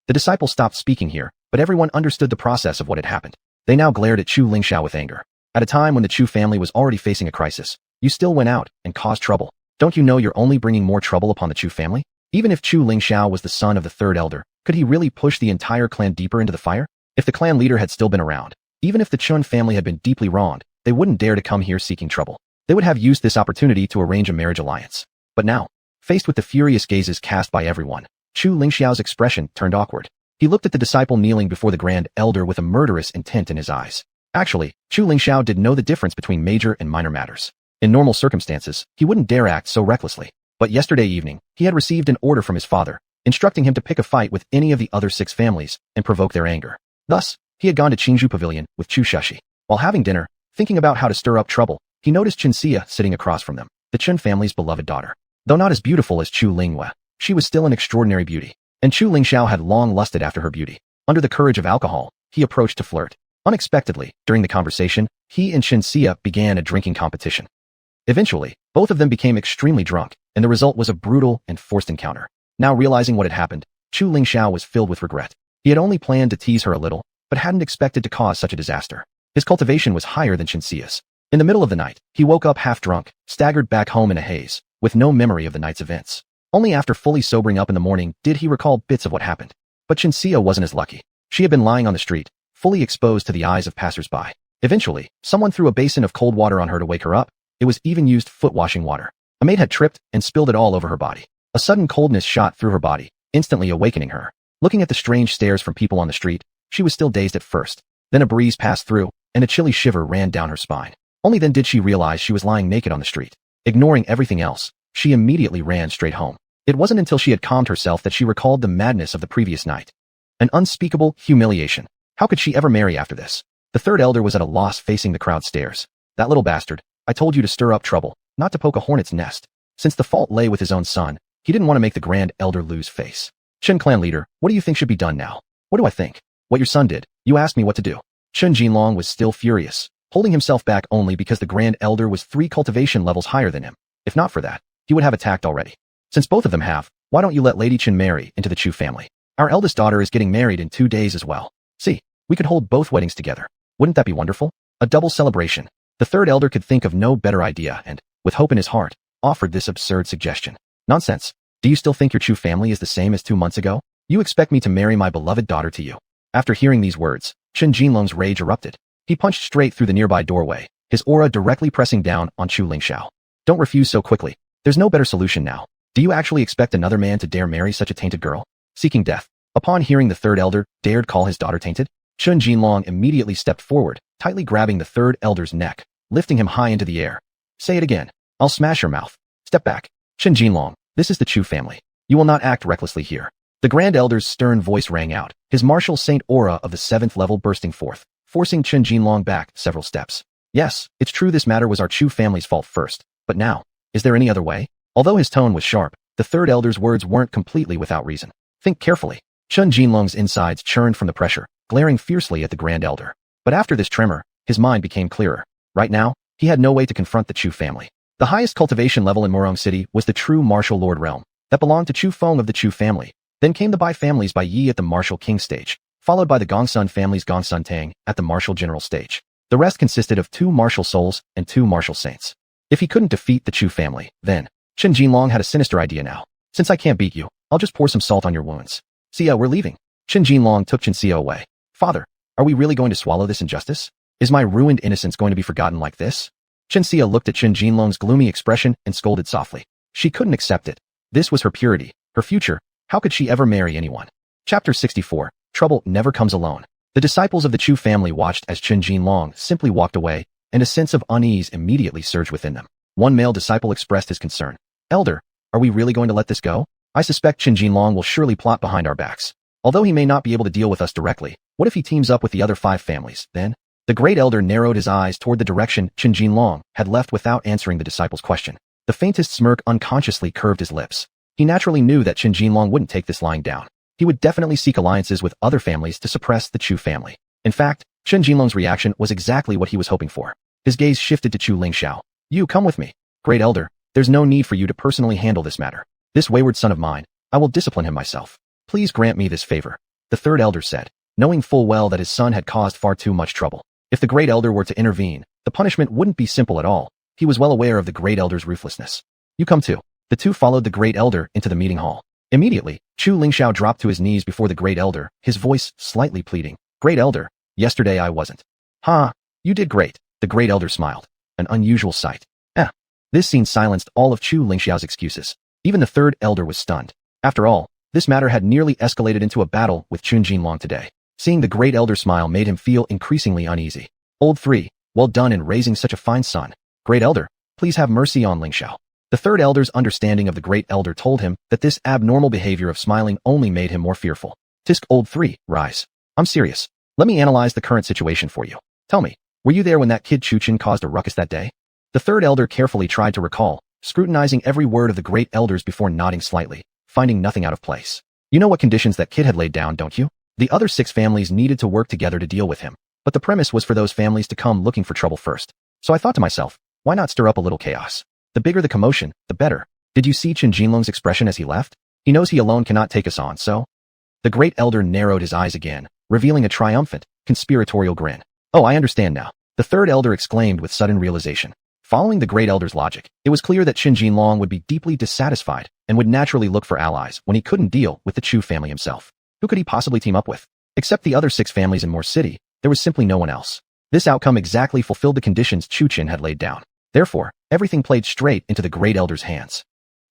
The disciple stopped speaking here, but everyone understood the process of what had happened. They now glared at Chu Lingxiao with anger. At a time when the Chu family was already facing a crisis, you still went out and caused trouble. Don't you know you're only bringing more trouble upon the Chu family? Even if Chu Lingxiao was the son of the 3rd Elder, could he really push the entire clan deeper into the fire? If the clan leader had still been around, even if the Chun family had been deeply wronged, they wouldn't dare to come here seeking trouble. They would have used this opportunity to arrange a marriage alliance. But now, faced with the furious gazes cast by everyone, Chu Lingxiao's expression turned awkward. He looked at the disciple kneeling before the Grand Elder with a murderous intent in his eyes. Actually, Chu Lingxiao did know the difference between major and minor matters. In normal circumstances, he wouldn't dare act so recklessly. But yesterday evening, he had received an order from his father, instructing him to pick a fight with any of the other 6 families and provoke their anger. Thus, he had gone to Qingzhou Pavilion with Chu Shashi. While having dinner, thinking about how to stir up trouble, he noticed Chen Xia sitting across from them, the Chen family's beloved daughter. Though not as beautiful as Chu Lingyue, she was still an extraordinary beauty, and Chu Lingxiao had long lusted after her beauty. Under the courage of alcohol, he approached to flirt. Unexpectedly, during the conversation, he and Chen Xia began a drinking competition. Eventually, both of them became extremely drunk, and the result was a brutal and forced encounter. Now realizing what had happened, Chu Lingxiao was filled with regret. He had only planned to tease her a little, but hadn't expected to cause such a disaster. His cultivation was higher than Chen Xia's. In the middle of the night, he woke up half drunk, staggered back home in a haze, with no memory of the night's events. Only after fully sobering up in the morning did he recall bits of what happened. But Chen Xia wasn't as lucky. She had been lying on the street, fully exposed to the eyes of passers-by. Eventually, someone threw a basin of cold water on her to wake her up. It was even used foot-washing water. A maid had tripped and spilled it all over her body. A sudden coldness shot through her body, instantly awakening her. Looking at the strange stares from people on the street, she was still dazed at first. Then a breeze passed through, and a chilly shiver ran down her spine. Only then did she realize she was lying naked on the street. Ignoring everything else, she immediately ran straight home. It wasn't until she had calmed herself that she recalled the madness of the previous night. An unspeakable humiliation. How could she ever marry after this? The 3rd Elder was at a loss facing the crowd stares. That little bastard. I told you to stir up trouble, not to poke a hornet's nest. Since the fault lay with his own son, he didn't want to make the Grand Elder lose face. Chen clan leader, what do you think should be done now? What do I think? What your son did. You asked me what to do. Chen Jinlong was still furious, holding himself back only because the Grand Elder was 3 cultivation levels higher than him. If not for that, he would have attacked already. Since both of them have, why don't you let Lady Chen marry into the Chu family? Our eldest daughter is getting married in 2 days as well. See, we could hold both weddings together. Wouldn't that be wonderful? A double celebration. The 3rd Elder could think of no better idea and, with hope in his heart, offered this absurd suggestion. Nonsense. Do you still think your Chu family is the same as 2 months ago? You expect me to marry my beloved daughter to you? After hearing these words, Chen Jinlong's rage erupted. He punched straight through the nearby doorway, his aura directly pressing down on Chu Lingxiao. Don't refuse so quickly. There's no better solution now. Do you actually expect another man to dare marry such a tainted girl? Seeking death. Upon hearing the third elder dared call his daughter tainted, Chen Jinlong immediately stepped forward, tightly grabbing the third elder's neck, lifting him high into the air. Say it again. I'll smash your mouth. Step back. Chen Jinlong, this is the Chu family. You will not act recklessly here. The Grand Elder's stern voice rang out, his martial saint aura of the 7th level bursting forth, forcing Chen Jinlong back several steps. Yes, it's true this matter was our Chu family's fault first, but now, is there any other way? Although his tone was sharp, the third elder's words weren't completely without reason. Think carefully. Chen Jinlong's insides churned from the pressure, glaring fiercely at the Grand Elder. But after this tremor, his mind became clearer. Right now, he had no way to confront the Chu family. The highest cultivation level in Morong City was the true martial lord realm, that belonged to Chu Feng of the Chu family. Then came the Bai families by Yi at the martial king stage, followed by the Gongsun family's Gongsun Tang at the martial general stage. The rest consisted of 2 martial souls and 2 martial saints. If he couldn't defeat the Chu family, then Chen Jinlong had a sinister idea now. Since I can't beat you, I'll just pour some salt on your wounds. Xia, we're leaving. Chen Jinlong took Chen Xia away. Father, are we really going to swallow this injustice? Is my ruined innocence going to be forgotten like this? Chen Xia looked at Chen Jinlong's gloomy expression and scolded softly. She couldn't accept it. This was her purity, her future. How could she ever marry anyone? Chapter 64. Trouble never comes alone. The disciples of the Chu family watched as Chen Jinlong simply walked away, and a sense of unease immediately surged within them. One male disciple expressed his concern. Elder, are we really going to let this go? I suspect Chen Jinlong will surely plot behind our backs. Although he may not be able to deal with us directly, what if he teams up with the other 5 families, then? The great elder narrowed his eyes toward the direction Chen Jinlong had left without answering the disciple's question. The faintest smirk unconsciously curved his lips. He naturally knew that Chen Jinlong wouldn't take this lying down. He would definitely seek alliances with other families to suppress the Chu family. In fact, Chen Jinlong's reaction was exactly what he was hoping for. His gaze shifted to Chu Lingxiao. You come with me. Great elder, there's no need for you to personally handle this matter. This wayward son of mine, I will discipline him myself. Please grant me this favor. The third elder said, knowing full well that his son had caused far too much trouble. If the great elder were to intervene, the punishment wouldn't be simple at all. He was well aware of the great elder's ruthlessness. You come too. The 2 followed the great elder into the meeting hall. Immediately, Chu Lingxiao dropped to his knees before the great elder, his voice slightly pleading. Great elder, yesterday I wasn't. You did great. The great elder smiled. An unusual sight. This scene silenced all of Chu Lingxiao's excuses. Even the third elder was stunned. After all, this matter had nearly escalated into a battle with Chen Jinlong today. Seeing the great elder smile made him feel increasingly uneasy. Old 3, well done in raising such a fine son. Great elder, please have mercy on Lingxiao. The third elder's understanding of the great elder told him that this abnormal behavior of smiling only made him more fearful. Tisk old 3, rise. I'm serious. Let me analyze the current situation for you. Tell me, were you there when that kid Chuchen caused a ruckus that day? The third elder carefully tried to recall, scrutinizing every word of the great elders before nodding slightly, finding nothing out of place. You know what conditions that kid had laid down, don't you? The other 6 families needed to work together to deal with him, but the premise was for those families to come looking for trouble first. So I thought to myself, why not stir up a little chaos? The bigger the commotion, the better. Did you see Chen Jinlong's expression as he left? He knows he alone cannot take us on, so? The great elder narrowed his eyes again, revealing a triumphant, conspiratorial grin. Oh, I understand now. The third elder exclaimed with sudden realization. Following the great elder's logic, it was clear that Chen Jinlong would be deeply dissatisfied and would naturally look for allies when he couldn't deal with the Chu family himself. Who could he possibly team up with? Except the other 6 families in Moor City, there was simply no one else. This outcome exactly fulfilled the conditions Chu Chen had laid down. Therefore, everything played straight into the great elder's hands.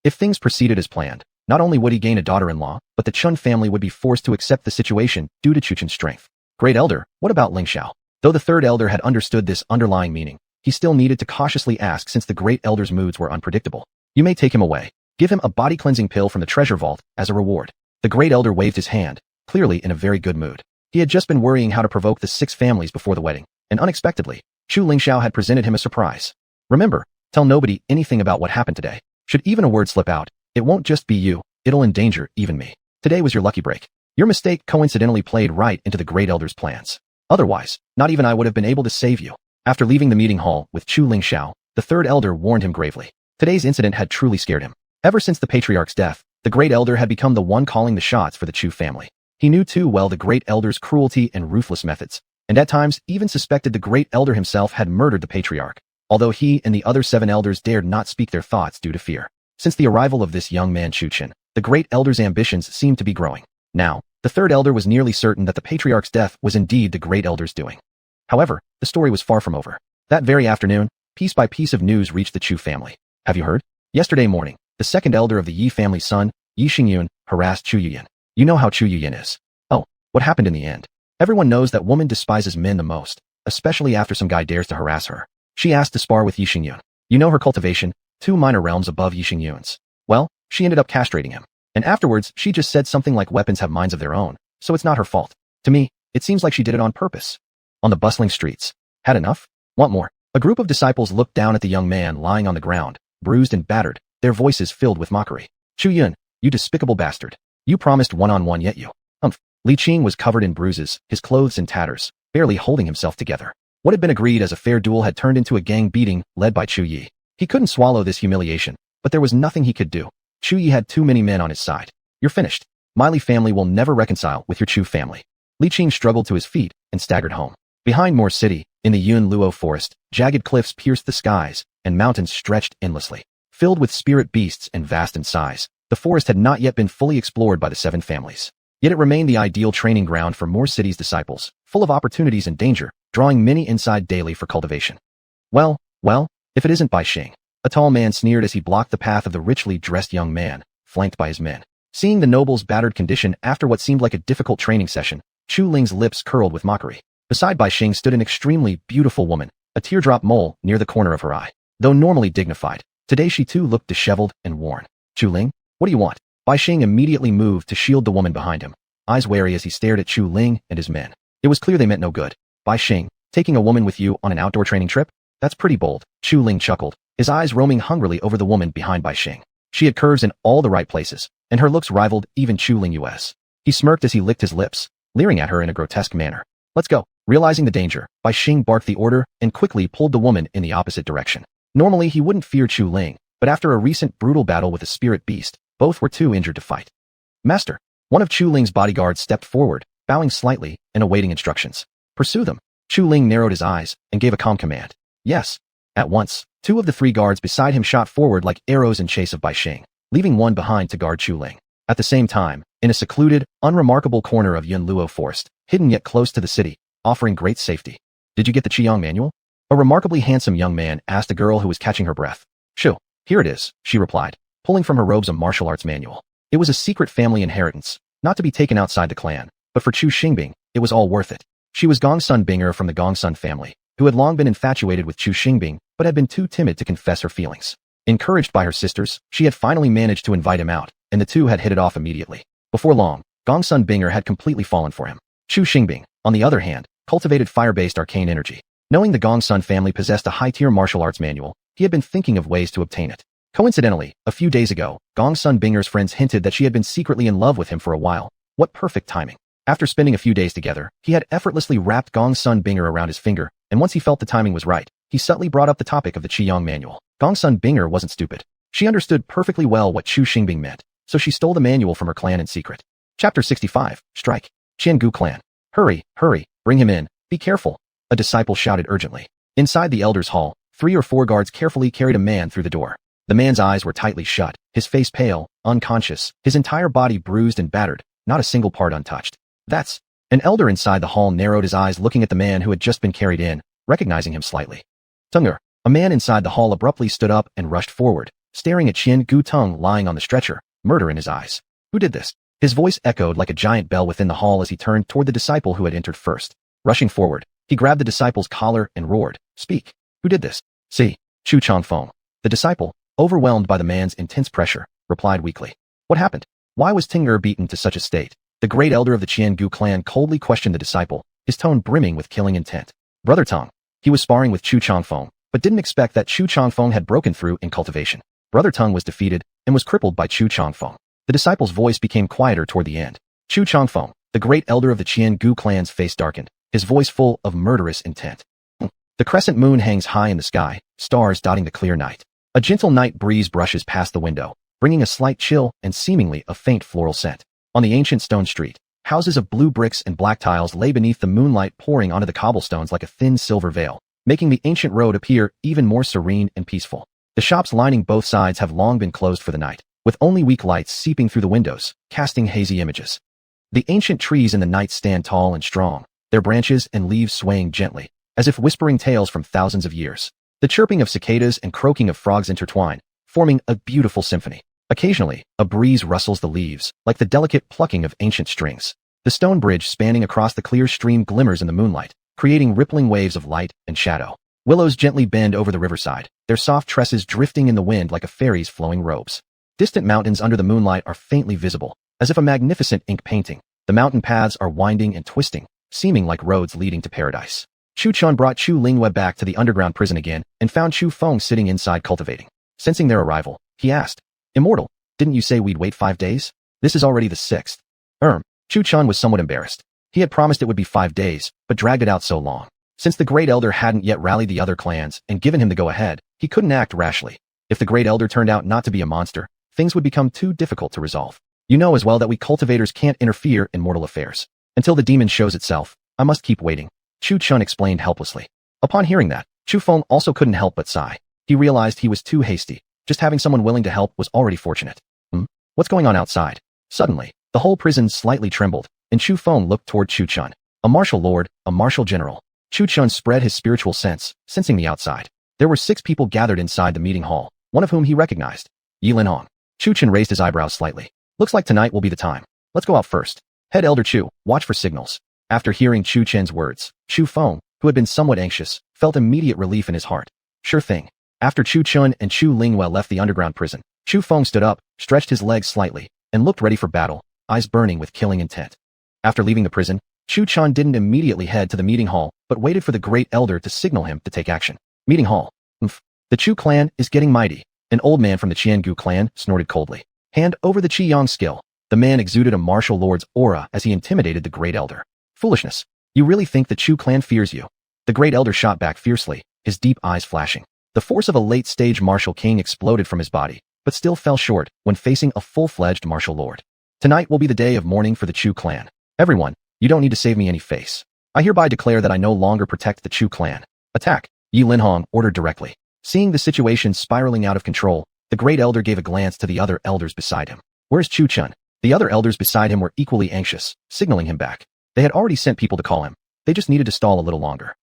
If things proceeded as planned, not only would he gain a daughter-in-law, but the Chun family would be forced to accept the situation due to Chu Chen's strength. Great elder, what about Lingxiao? Though the third elder had understood this underlying meaning, he still needed to cautiously ask since the great elder's moods were unpredictable. You may take him away. Give him a body-cleansing pill from the treasure vault as a reward. The great elder waved his hand, clearly in a very good mood. He had just been worrying how to provoke the 6 families before the wedding, and unexpectedly, Chu Lingxiao had presented him a surprise. Remember, tell nobody anything about what happened today. Should even a word slip out, it won't just be you, it'll endanger even me. Today was your lucky break. Your mistake coincidentally played right into the great elder's plans. Otherwise, not even I would have been able to save you. After leaving the meeting hall with Chu Lingxiao, the third elder warned him gravely. Today's incident had truly scared him. Ever since the patriarch's death, the great elder had become the one calling the shots for the Chu family. He knew too well the great elder's cruelty and ruthless methods, and at times even suspected the great elder himself had murdered the patriarch. although he and the other 7 elders dared not speak their thoughts due to fear. Since the arrival of this young man Chuchen, the great elder's ambitions seemed to be growing. Now, the 3rd elder was nearly certain that the patriarch's death was indeed the great elder's doing. However, the story was far from over. That very afternoon, piece by piece of news reached the Chu family. Have you heard? Yesterday morning, the 2nd elder of the Yi family's son, Yi Xingyun, harassed Chu Yuyin. You know how Chu Yuyin is. Oh, what happened in the end? Everyone knows that woman despises men the most, especially after some guy dares to harass her. She asked to spar with Yi Xingyun. You know her cultivation, 2 minor realms above Yi Xingyun's. Well, she ended up castrating him. And afterwards, she just said something like weapons have minds of their own, so it's not her fault. To me, it seems like she did it on purpose. On the bustling streets. Had enough? Want more? A group of disciples looked down at the young man lying on the ground, bruised and battered, their voices filled with mockery. Chu Yun, you despicable bastard. You promised one-on-one yet you. Humph. Li Qing was covered in bruises, his clothes in tatters, barely holding himself together. What had been agreed as a fair duel had turned into a gang beating led by Chu Yi. He couldn't swallow this humiliation, but there was nothing he could do. Chu Yi had too many men on his side. You're finished. My Li family will never reconcile with your Chu family. Li Qing struggled to his feet and staggered home. Behind Moor City, in the Yun Luo forest, jagged cliffs pierced the skies, and mountains stretched endlessly. Filled with spirit beasts and vast in size, the forest had not yet been fully explored by the 7 families. Yet it remained the ideal training ground for Moor City's disciples, full of opportunities and danger, drawing many inside daily for cultivation. Well, if it isn't Bai Xing. A tall man sneered as he blocked the path of the richly dressed young man, flanked by his men. Seeing the noble's battered condition after what seemed like a difficult training session, Chu Ling's lips curled with mockery. Beside Bai Xing stood an extremely beautiful woman, a teardrop mole near the corner of her eye. Though normally dignified, today she too looked disheveled and worn. Chu Ling, what do you want? Bai Xing immediately moved to shield the woman behind him, eyes wary as he stared at Chu Ling and his men. It was clear they meant no good. Bai Xing, taking a woman with you on an outdoor training trip? That's pretty bold. Chu Ling chuckled, his eyes roaming hungrily over the woman behind Bai Xing. She had curves in all the right places, and her looks rivaled even Chu Ling US. He smirked as he licked his lips, leering at her in a grotesque manner. Let's go. Realizing the danger, Bai Xing barked the order and quickly pulled the woman in the opposite direction. Normally he wouldn't fear Chu Ling, but after a recent brutal battle with a spirit beast, both were too injured to fight. Master, one of Chu Ling's bodyguards stepped forward, bowing slightly and awaiting instructions. Pursue them. Chu Ling narrowed his eyes and gave a calm command. Yes. At once, 2 of the 3 guards beside him shot forward like arrows in chase of Bai Xing, leaving one behind to guard Chu Ling. At the same time, in a secluded, unremarkable corner of Yun Luo forest, hidden yet close to the city, offering great safety. Did you get the Qiyang manual? A remarkably handsome young man asked a girl who was catching her breath. Shoo, here it is, she replied, pulling from her robes a martial arts manual. It was a secret family inheritance, not to be taken outside the clan, but for Chu Xingbing, it was all worth it. She was Gongsun Binger from the Gongsun family, who had long been infatuated with Chu Xingbing, but had been too timid to confess her feelings. Encouraged by her sisters, she had finally managed to invite him out, and the two had hit it off immediately. Before long, Gongsun Binger had completely fallen for him. Chu Xingbing, on the other hand, cultivated fire-based arcane energy. Knowing the Gongsun family possessed a high-tier martial arts manual, he had been thinking of ways to obtain it. Coincidentally, a few days ago, Gongsun Binger's friends hinted that she had been secretly in love with him for a while. What perfect timing. After spending a few days together, he had effortlessly wrapped Gongsun Binger around his finger, and once he felt the timing was right, he subtly brought up the topic of the Qiyang manual. Gongsun Binger wasn't stupid. She understood perfectly well what Chu Xingbing meant, so she stole the manual from her clan in secret. Chapter 65, Strike. Qiangu Clan. Hurry, bring him in, be careful, a disciple shouted urgently. Inside the Elder's Hall, 3 or 4 guards carefully carried a man through the door. The man's eyes were tightly shut, his face pale, unconscious, his entire body bruised and battered, not a single part untouched. That's... An elder inside the hall narrowed his eyes looking at the man who had just been carried in, recognizing him slightly. Tunger. A man inside the hall abruptly stood up and rushed forward, staring at Qian Gu Tung lying on the stretcher, murder in his eyes. Who did this? His voice echoed like a giant bell within the hall as he turned toward the disciple who had entered first. Rushing forward, he grabbed the disciple's collar and roared, "Speak! Who did this?" "See, Chu Changfeng." The disciple, overwhelmed by the man's intense pressure, replied weakly. "What happened? Why was Tinger beaten to such a state?" The great elder of the Qiangu clan coldly questioned the disciple, his tone brimming with killing intent. Brother Tong. He was sparring with Chu Changfeng, but didn't expect that Chu Changfeng had broken through in cultivation. Brother Tong was defeated and was crippled by Chu Changfeng. The disciple's voice became quieter toward the end. Chu Changfeng, the great elder of the Qiangu clan's face darkened, his voice full of murderous intent. The crescent moon hangs high in the sky, stars dotting the clear night. A gentle night breeze brushes past the window, bringing a slight chill and seemingly a faint floral scent. On the ancient stone street, houses of blue bricks and black tiles lay beneath the moonlight pouring onto the cobblestones like a thin silver veil. making the ancient road appear even more serene and peaceful. The shops lining both sides have long been closed for the night, with only weak lights seeping through the windows, casting hazy images. The ancient trees in the night stand tall and strong, their branches and leaves swaying gently, as if whispering tales from thousands of years. The chirping of cicadas and croaking of frogs intertwine, forming a beautiful symphony. Occasionally, a breeze rustles the leaves, like the delicate plucking of ancient strings. The stone bridge spanning across the clear stream glimmers in the moonlight, creating rippling waves of light and shadow. Willows gently bend over the riverside, their soft tresses drifting in the wind like a fairy's flowing robes. Distant mountains under the moonlight are faintly visible, as if a magnificent ink painting. The mountain paths are winding and twisting, seeming like roads leading to paradise. Chu Chun brought Chu Lingyue back to the underground prison again and found Chu Feng sitting inside cultivating. Sensing their arrival, he asked, "Immortal, didn't you say we'd wait 5 days? This is already the 6th. Chu Chun was somewhat embarrassed. He had promised it would be 5 days, but dragged it out so long. Since the Great Elder hadn't yet rallied the other clans and given him the go-ahead, he couldn't act rashly. If the Great Elder turned out not to be a monster, things would become too difficult to resolve. You know as well that we cultivators can't interfere in mortal affairs. Until the demon shows itself, I must keep waiting," Chu Chun explained helplessly. Upon hearing that, Chu Feng also couldn't help but sigh. He realized he was too hasty. Just having someone willing to help was already fortunate. What's going on outside? Suddenly, the whole prison slightly trembled, and Chu Feng looked toward Chu Chun. A martial lord, a martial general. Chu Chun spread his spiritual sense, sensing the outside. There were 6 people gathered inside the meeting hall, one of whom he recognized. Yi Linhong. Chu Chun raised his eyebrows slightly. Looks like tonight will be the time. Let's go out first. Head Elder Chu, watch for signals. After hearing Chu Chen's words, Chu Feng, who had been somewhat anxious, felt immediate relief in his heart. Sure thing. After Chu Chun and Chu Lingyue left the underground prison, Chu Feng stood up, stretched his legs slightly, and looked ready for battle, eyes burning with killing intent. After leaving the prison, Chu Chun didn't immediately head to the meeting hall, but waited for the Great Elder to signal him to take action. Meeting hall. The Chu clan is getting mighty. An old man from the Qiangu clan snorted coldly. Hand over the Qiyang skill. The man exuded a martial lord's aura as he intimidated the Great Elder. Foolishness. You really think the Chu clan fears you? The Great Elder shot back fiercely, his deep eyes flashing. The force of a late-stage martial king exploded from his body, but still fell short when facing a full-fledged martial lord. Tonight will be the day of mourning for the Chu clan. Everyone, you don't need to save me any face. I hereby declare that I no longer protect the Chu clan. Attack, Yi Linhong ordered directly. Seeing the situation spiraling out of control, the Great Elder gave a glance to the other elders beside him. Where's Chu Chun? The other elders beside him were equally anxious, signaling him back. They had already sent people to call him. They just needed to stall a little longer.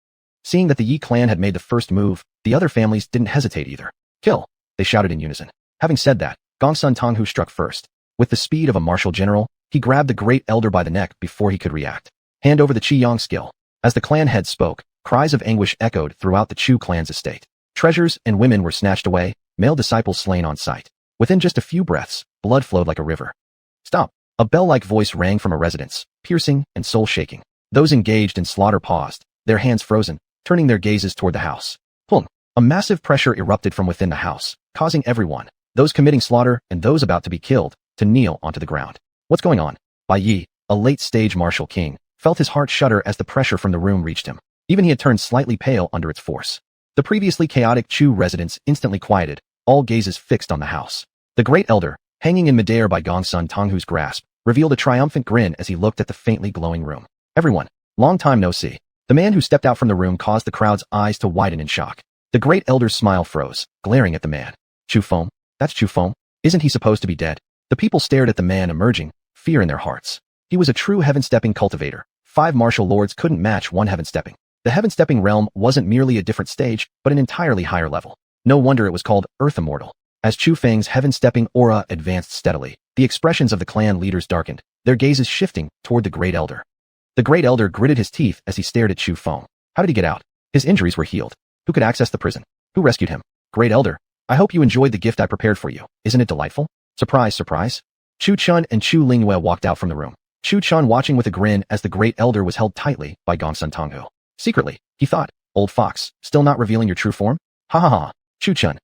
Seeing that the Yi clan had made the first move, the other families didn't hesitate either. Kill, they shouted in unison. Having said that, Gongsun Tonghu struck first. With the speed of a martial general, he grabbed the Great Elder by the neck before he could react. Hand over the Qiyang skill. As the clan head spoke, cries of anguish echoed throughout the Chu clan's estate. Treasures and women were snatched away, male disciples slain on sight. Within just a few breaths, blood flowed like a river. Stop! A bell-like voice rang from a residence, piercing and soul-shaking. Those engaged in slaughter paused, their hands frozen, turning their gazes toward the house. Plum! A massive pressure erupted from within the house, causing everyone, those committing slaughter and those about to be killed, to kneel onto the ground. What's going on? Bai Yi, a late-stage martial king, felt his heart shudder as the pressure from the room reached him. Even he had turned slightly pale under its force. The previously chaotic Chu residents instantly quieted, all gazes fixed on the house. The Great Elder, hanging in midair by Gongsun Tonghu's grasp, revealed a triumphant grin as he looked at the faintly glowing room. Everyone, long time no see. The man who stepped out from the room caused the crowd's eyes to widen in shock. The Great Elder's smile froze, glaring at the man. Chu Feng? That's Chu Feng? Isn't he supposed to be dead? The people stared at the man emerging, fear in their hearts. He was a true heaven-stepping cultivator. 5 martial lords couldn't match one heaven-stepping. The heaven-stepping realm wasn't merely a different stage, but an entirely higher level. No wonder it was called Earth Immortal. As Chu Feng's heaven-stepping aura advanced steadily, the expressions of the clan leaders darkened, their gazes shifting toward the Great Elder. The Great Elder gritted his teeth as he stared at Chu Feng. How did he get out? His injuries were healed. Who could access the prison? Who rescued him? Great Elder, I hope you enjoyed the gift I prepared for you. Isn't it delightful? Surprise, surprise. Chu Chun and Chu Lingyue walked out from the room. Chu Chun watching with a grin as the Great Elder was held tightly by Gongsun Tonghu. Secretly, he thought, old fox, still not revealing your true form? Ha ha ha. Chu Chun.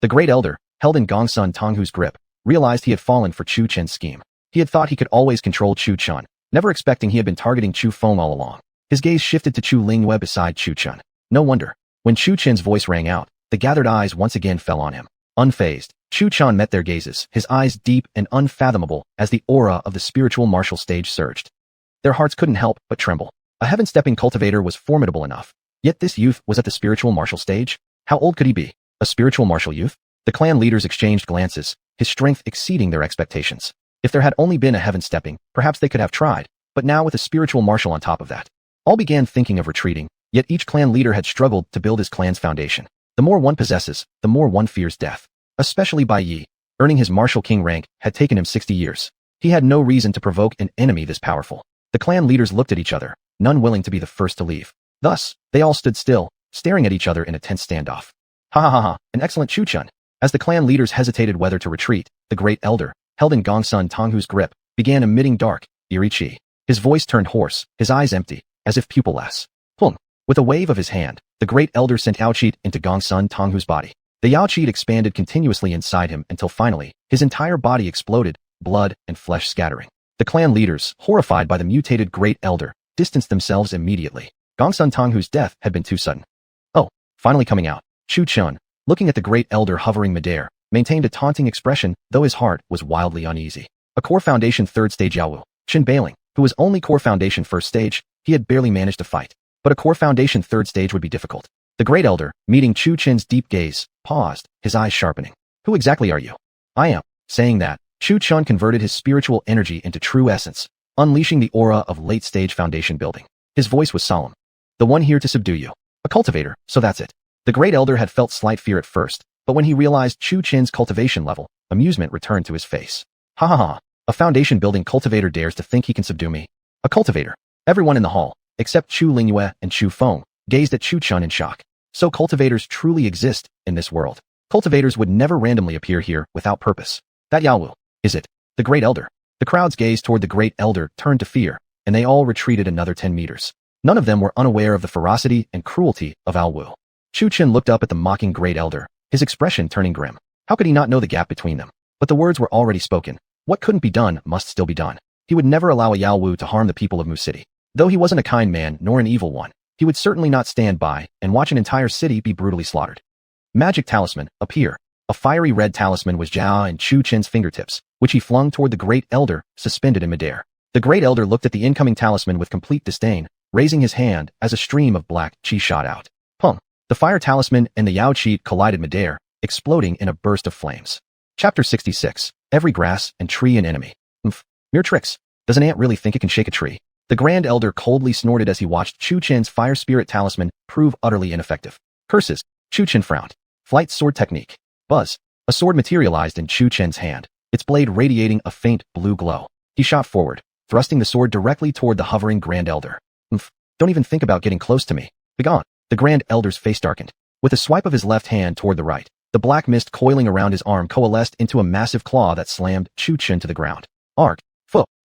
The Great Elder, held in Gongsun Tonghu's grip, realized he had fallen for Chu Chen's scheme. He had thought he could always control Chu Chun, never expecting he had been targeting Chu Feng all along. His gaze shifted to Chu Lingyue beside Chu Chun. No wonder. When Chu Chen's voice rang out, the gathered eyes once again fell on him. Unfazed, Chu Chun met their gazes, his eyes deep and unfathomable as the aura of the spiritual martial stage surged. Their hearts couldn't help but tremble. A heaven-stepping cultivator was formidable enough, Yet this youth was at the spiritual martial stage? How old could he be? A spiritual martial youth? The clan leaders exchanged glances, his strength exceeding their expectations. If there had only been a heaven stepping, perhaps they could have tried, but now with a spiritual martial on top of that. All began thinking of retreating, yet each clan leader had struggled to build his clan's foundation. The more one possesses, the more one fears death. Especially Bai Yi. Earning his martial king rank had taken him 60 years. He had no reason to provoke an enemy this powerful. The clan leaders looked at each other, none willing to be the first to leave. Thus, they all stood still, staring at each other in a tense standoff. Ha ha ha ha, an excellent Chu-chun. As the clan leaders hesitated whether to retreat, the great elder, held in Gongsun Tonghu's grip, began emitting dark, eerie chi. His voice turned hoarse, his eyes empty, as if pupilless. Pung! With a wave of his hand, the great elder sent Yaoqi into Gongsun Tonghu's body. The Yaoqi expanded continuously inside him until finally, his entire body exploded, blood and flesh scattering. The clan leaders, horrified by the mutated great elder, distanced themselves immediately. Gongsun Tonghu's death had been too sudden. Oh, finally coming out. Chu-chun, looking at the great elder hovering midair, maintained a taunting expression, though his heart was wildly uneasy. A core foundation third stage Yaowu, Qin Bailing, who was only core foundation first stage, he had barely managed to fight. But a core foundation third stage would be difficult. The great elder, meeting Chu-chin's deep gaze, paused, his eyes sharpening. Who exactly are you? I am. Saying that, Chu-chun converted his spiritual energy into true essence, unleashing the aura of late-stage foundation building. His voice was solemn. The one here to subdue you. A cultivator, so that's it. The great elder had felt slight fear at first, but when he realized Chu-chin's cultivation level, amusement returned to his face. Ha ha ha, a foundation-building cultivator dares to think he can subdue me. A cultivator. Everyone in the hall, except Chu Lingyue and Chu Feng, gazed at Chu-chun in shock. So cultivators truly exist in this world. Cultivators would never randomly appear here without purpose. That Yaowu, is it? The great elder. The crowd's gaze toward the great elder turned to fear, and they all retreated another 10 meters. None of them were unaware of the ferocity and cruelty of Yaowu. Chu-chin looked up at the mocking great elder, his expression turning grim. How could he not know the gap between them? But the words were already spoken. What couldn't be done must still be done. He would never allow a Yaowu to harm the people of Mu City. Though he wasn't a kind man nor an evil one, he would certainly not stand by and watch an entire city be brutally slaughtered. Magic talisman, appear. A fiery red talisman was Jia and Chu-chin's fingertips, which he flung toward the great elder, suspended in midair. The great elder looked at the incoming talisman with complete disdain, raising his hand as a stream of black chi shot out. Pung! The fire talisman and the Yaoqi collided midair, exploding in a burst of flames. Chapter 66. Every grass and tree an enemy. Mere tricks. Does an ant really think it can shake a tree? The Grand Elder coldly snorted as he watched Chu-chin's fire spirit talisman prove utterly ineffective. Curses. Chu-chin frowned. Flight sword technique. Buzz. A sword materialized in Chu-chin's hand, its blade radiating a faint blue glow. He shot forward, thrusting the sword directly toward the hovering Grand Elder. Don't even think about getting close to me. Begone. The Grand Elder's face darkened. With a swipe of his left hand toward the right, the black mist coiling around his arm coalesced into a massive claw that slammed Chu-chin to the ground. Arg.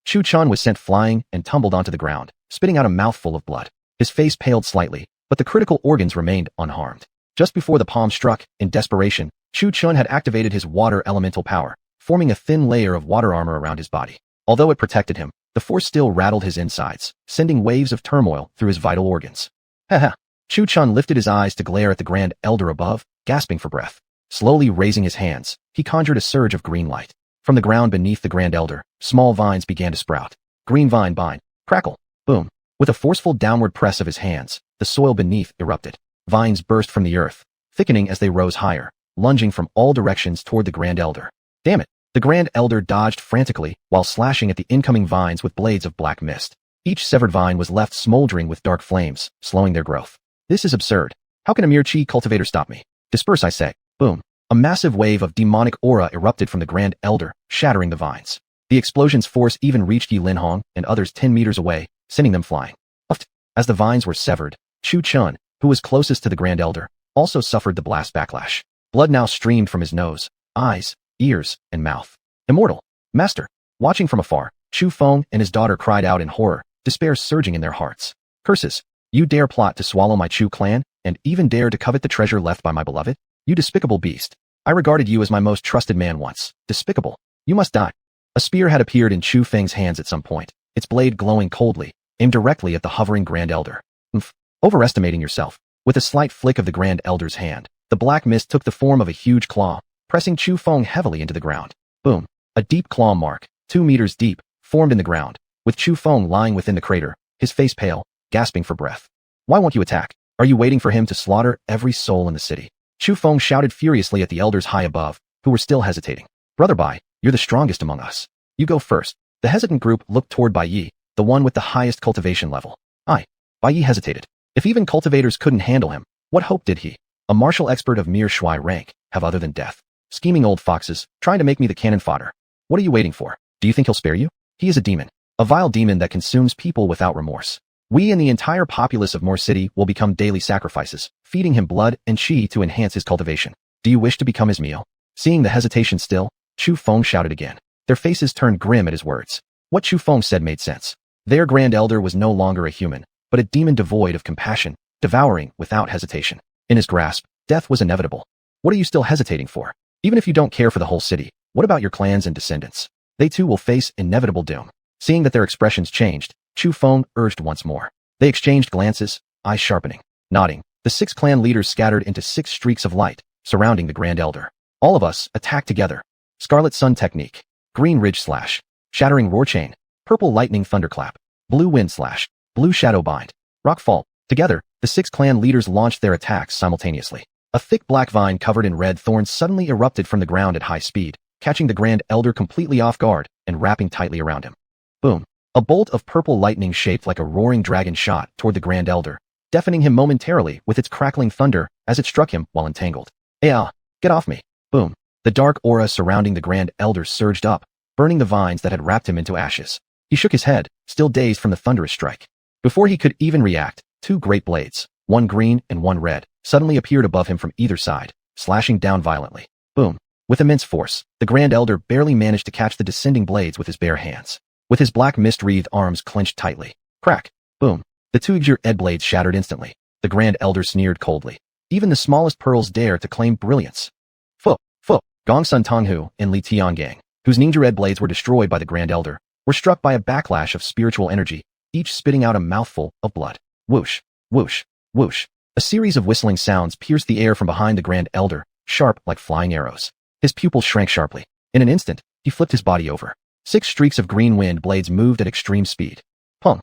Chu-chun was sent flying and tumbled onto the ground, spitting out a mouthful of blood. His face paled slightly, but the critical organs remained unharmed. Just before the palm struck, in desperation, Chu-chun had activated his water elemental power, forming a thin layer of water armor around his body. Although it protected him, the force still rattled his insides, sending waves of turmoil through his vital organs. Ha. Chu-chun lifted his eyes to glare at the Grand Elder above, gasping for breath. Slowly raising his hands, he conjured a surge of green light. From the ground beneath the Grand Elder, small vines began to sprout. Green vine bind, crackle, boom. With a forceful downward press of his hands, the soil beneath erupted. Vines burst from the earth, thickening as they rose higher, lunging from all directions toward the Grand Elder. Damn it! The Grand Elder dodged frantically while slashing at the incoming vines with blades of black mist. Each severed vine was left smoldering with dark flames, slowing their growth. This is absurd. How can a mere chi cultivator stop me? Disperse, I say. Boom. A massive wave of demonic aura erupted from the Grand Elder, shattering the vines. The explosion's force even reached Yi Linhong and others 10 meters away, sending them flying. As the vines were severed, Chu-chun, who was closest to the Grand Elder, also suffered the blast backlash. Blood now streamed from his nose, eyes, ears, and mouth. Immortal. Master. Watching from afar, Chu Feng and his daughter cried out in horror, despair surging in their hearts. Curses. You dare plot to swallow my Chu clan, and even dare to covet the treasure left by my beloved? You despicable beast. I regarded you as my most trusted man once. Despicable. You must die. A spear had appeared in Chu Feng's hands at some point, its blade glowing coldly, aimed directly at the hovering Grand Elder. Overestimating yourself. With a slight flick of the Grand Elder's hand, the black mist took the form of a huge claw, pressing Chu Feng heavily into the ground. Boom. A deep claw mark, 2 meters deep, formed in the ground, with Chu Feng lying within the crater, his face pale, gasping for breath. Why won't you attack? Are you waiting for him to slaughter every soul in the city? Chu Feng shouted furiously at the elders high above, who were still hesitating. Brother Bai, you're the strongest among us. You go first. The hesitant group looked toward Bai Yi, the one with the highest cultivation level. Bai Yi hesitated. If even cultivators couldn't handle him, what hope did he, a martial expert of mere shui rank, have other than death? Scheming old foxes, trying to make me the cannon fodder. What are you waiting for? Do you think he'll spare you? He is a demon. A vile demon that consumes people without remorse. We and the entire populace of Moor City will become daily sacrifices, feeding him blood and qi to enhance his cultivation. Do you wish to become his meal? Seeing the hesitation still, Chu Feng shouted again. Their faces turned grim at his words. What Chu Feng said made sense. Their Grand Elder was no longer a human, but a demon devoid of compassion, devouring without hesitation. In his grasp, death was inevitable. What are you still hesitating for? Even if you don't care for the whole city, what about your clans and descendants? They too will face inevitable doom. Seeing that their expressions changed, Chu Feng urged once more. They exchanged glances, eyes sharpening. Nodding, the 6 clan leaders scattered into 6 streaks of light, surrounding the Grand Elder. All of us, attack together. Scarlet Sun Technique. Green Ridge Slash. Shattering Roar Chain. Purple Lightning Thunderclap. Blue Wind Slash. Blue Shadow Bind. Rock Fall. Together, the 6 clan leaders launched their attacks simultaneously. A thick black vine covered in red thorns suddenly erupted from the ground at high speed, catching the Grand Elder completely off guard and wrapping tightly around him. Boom. A bolt of purple lightning shaped like a roaring dragon shot toward the Grand Elder, deafening him momentarily with its crackling thunder as it struck him while entangled. Get off me. Boom. The dark aura surrounding the Grand Elder surged up, burning the vines that had wrapped him into ashes. He shook his head, still dazed from the thunderous strike. Before he could even react, 2 great blades, one green and one red, suddenly appeared above him from either side, slashing down violently. Boom. With immense force, the Grand Elder barely managed to catch the descending blades with his bare hands. With his black mist-wreathed arms clenched tightly. Crack. Boom. The 2 Exiled blades shattered instantly. The Grand Elder sneered coldly. Even the smallest pearls dare to claim brilliance. Fu. Gong Sun Tonghu and Li Tiangang, whose ninja red blades were destroyed by the Grand Elder, were struck by a backlash of spiritual energy, each spitting out a mouthful of blood. Whoosh. Whoosh. Whoosh. A series of whistling sounds pierced the air from behind the Grand Elder, sharp like flying arrows. His pupils shrank sharply. In an instant, he flipped his body over. 6 streaks of green wind blades moved at extreme speed. Pung.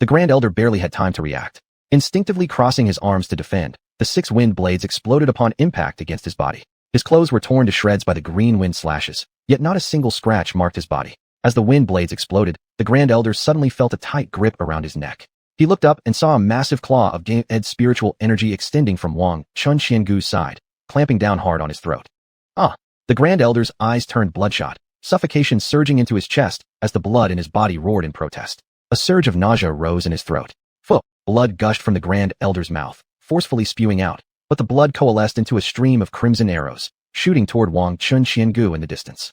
The Grand Elder barely had time to react. Instinctively crossing his arms to defend, the 6 wind blades exploded upon impact against his body. His clothes were torn to shreds by the green wind slashes, yet not a single scratch marked his body. As the wind blades exploded, the Grand Elder suddenly felt a tight grip around his neck. He looked up and saw a massive claw of Game-Ed spiritual energy extending from Wang Chunxiangu's side, clamping down hard on his throat. The Grand Elder's eyes turned bloodshot, suffocation surging into his chest as the blood in his body roared in protest. A surge of nausea rose in his throat. Blood gushed from the Grand Elder's mouth, forcefully spewing out, but the blood coalesced into a stream of crimson arrows, shooting toward Wang Chunxiangu in the distance.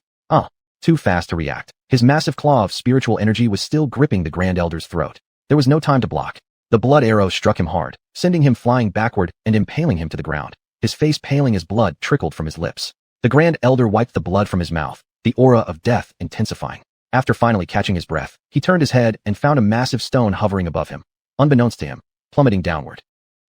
Too fast to react. His massive claw of spiritual energy was still gripping the Grand Elder's throat. There was no time to block. The blood arrow struck him hard, sending him flying backward and impaling him to the ground. His face paling as blood trickled from his lips. The Grand Elder wiped the blood from his mouth, the aura of death intensifying. After finally catching his breath, he turned his head and found a massive stone hovering above him, unbeknownst to him, plummeting downward.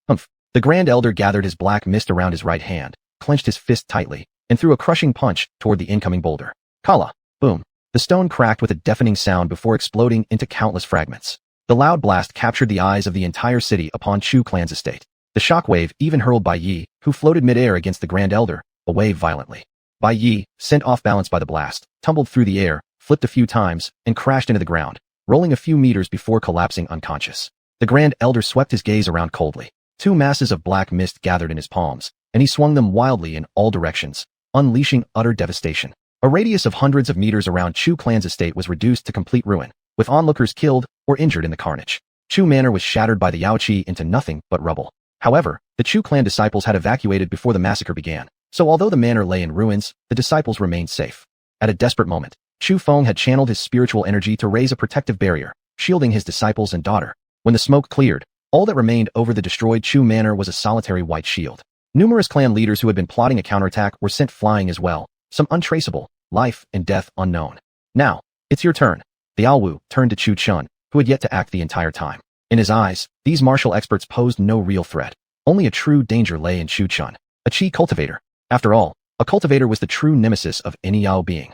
The Grand Elder gathered his black mist around his right hand, clenched his fist tightly, and threw a crushing punch toward the incoming boulder. Kala! Boom! The stone cracked with a deafening sound before exploding into countless fragments. The loud blast captured the eyes of the entire city upon Chu clan's estate. The shockwave even hurled Bai Yi, who floated midair against the Grand Elder, away violently. Bai Yi, sent off balance by the blast, tumbled through the air, flipped a few times, and crashed into the ground, rolling a few meters before collapsing unconscious. The Grand Elder swept his gaze around coldly. 2 masses of black mist gathered in his palms, and he swung them wildly in all directions, unleashing utter devastation. A radius of hundreds of meters around Chu clan's estate was reduced to complete ruin, with onlookers killed or injured in the carnage. Chu Manor was shattered by the Yaoqi into nothing but rubble. However, the Chu clan disciples had evacuated before the massacre began, so although the manor lay in ruins, the disciples remained safe. At a desperate moment, Chu Feng had channeled his spiritual energy to raise a protective barrier, shielding his disciples and daughter. When the smoke cleared, all that remained over the destroyed Chu Manor was a solitary white shield. Numerous clan leaders who had been plotting a counterattack were sent flying as well, some untraceable, life and death unknown. Now, it's your turn. The Alwu turned to Chu Chun, who had yet to act the entire time. In his eyes, these martial experts posed no real threat. Only a true danger lay in Chu Chun, a Qi cultivator. After all, a cultivator was the true nemesis of any Yao being.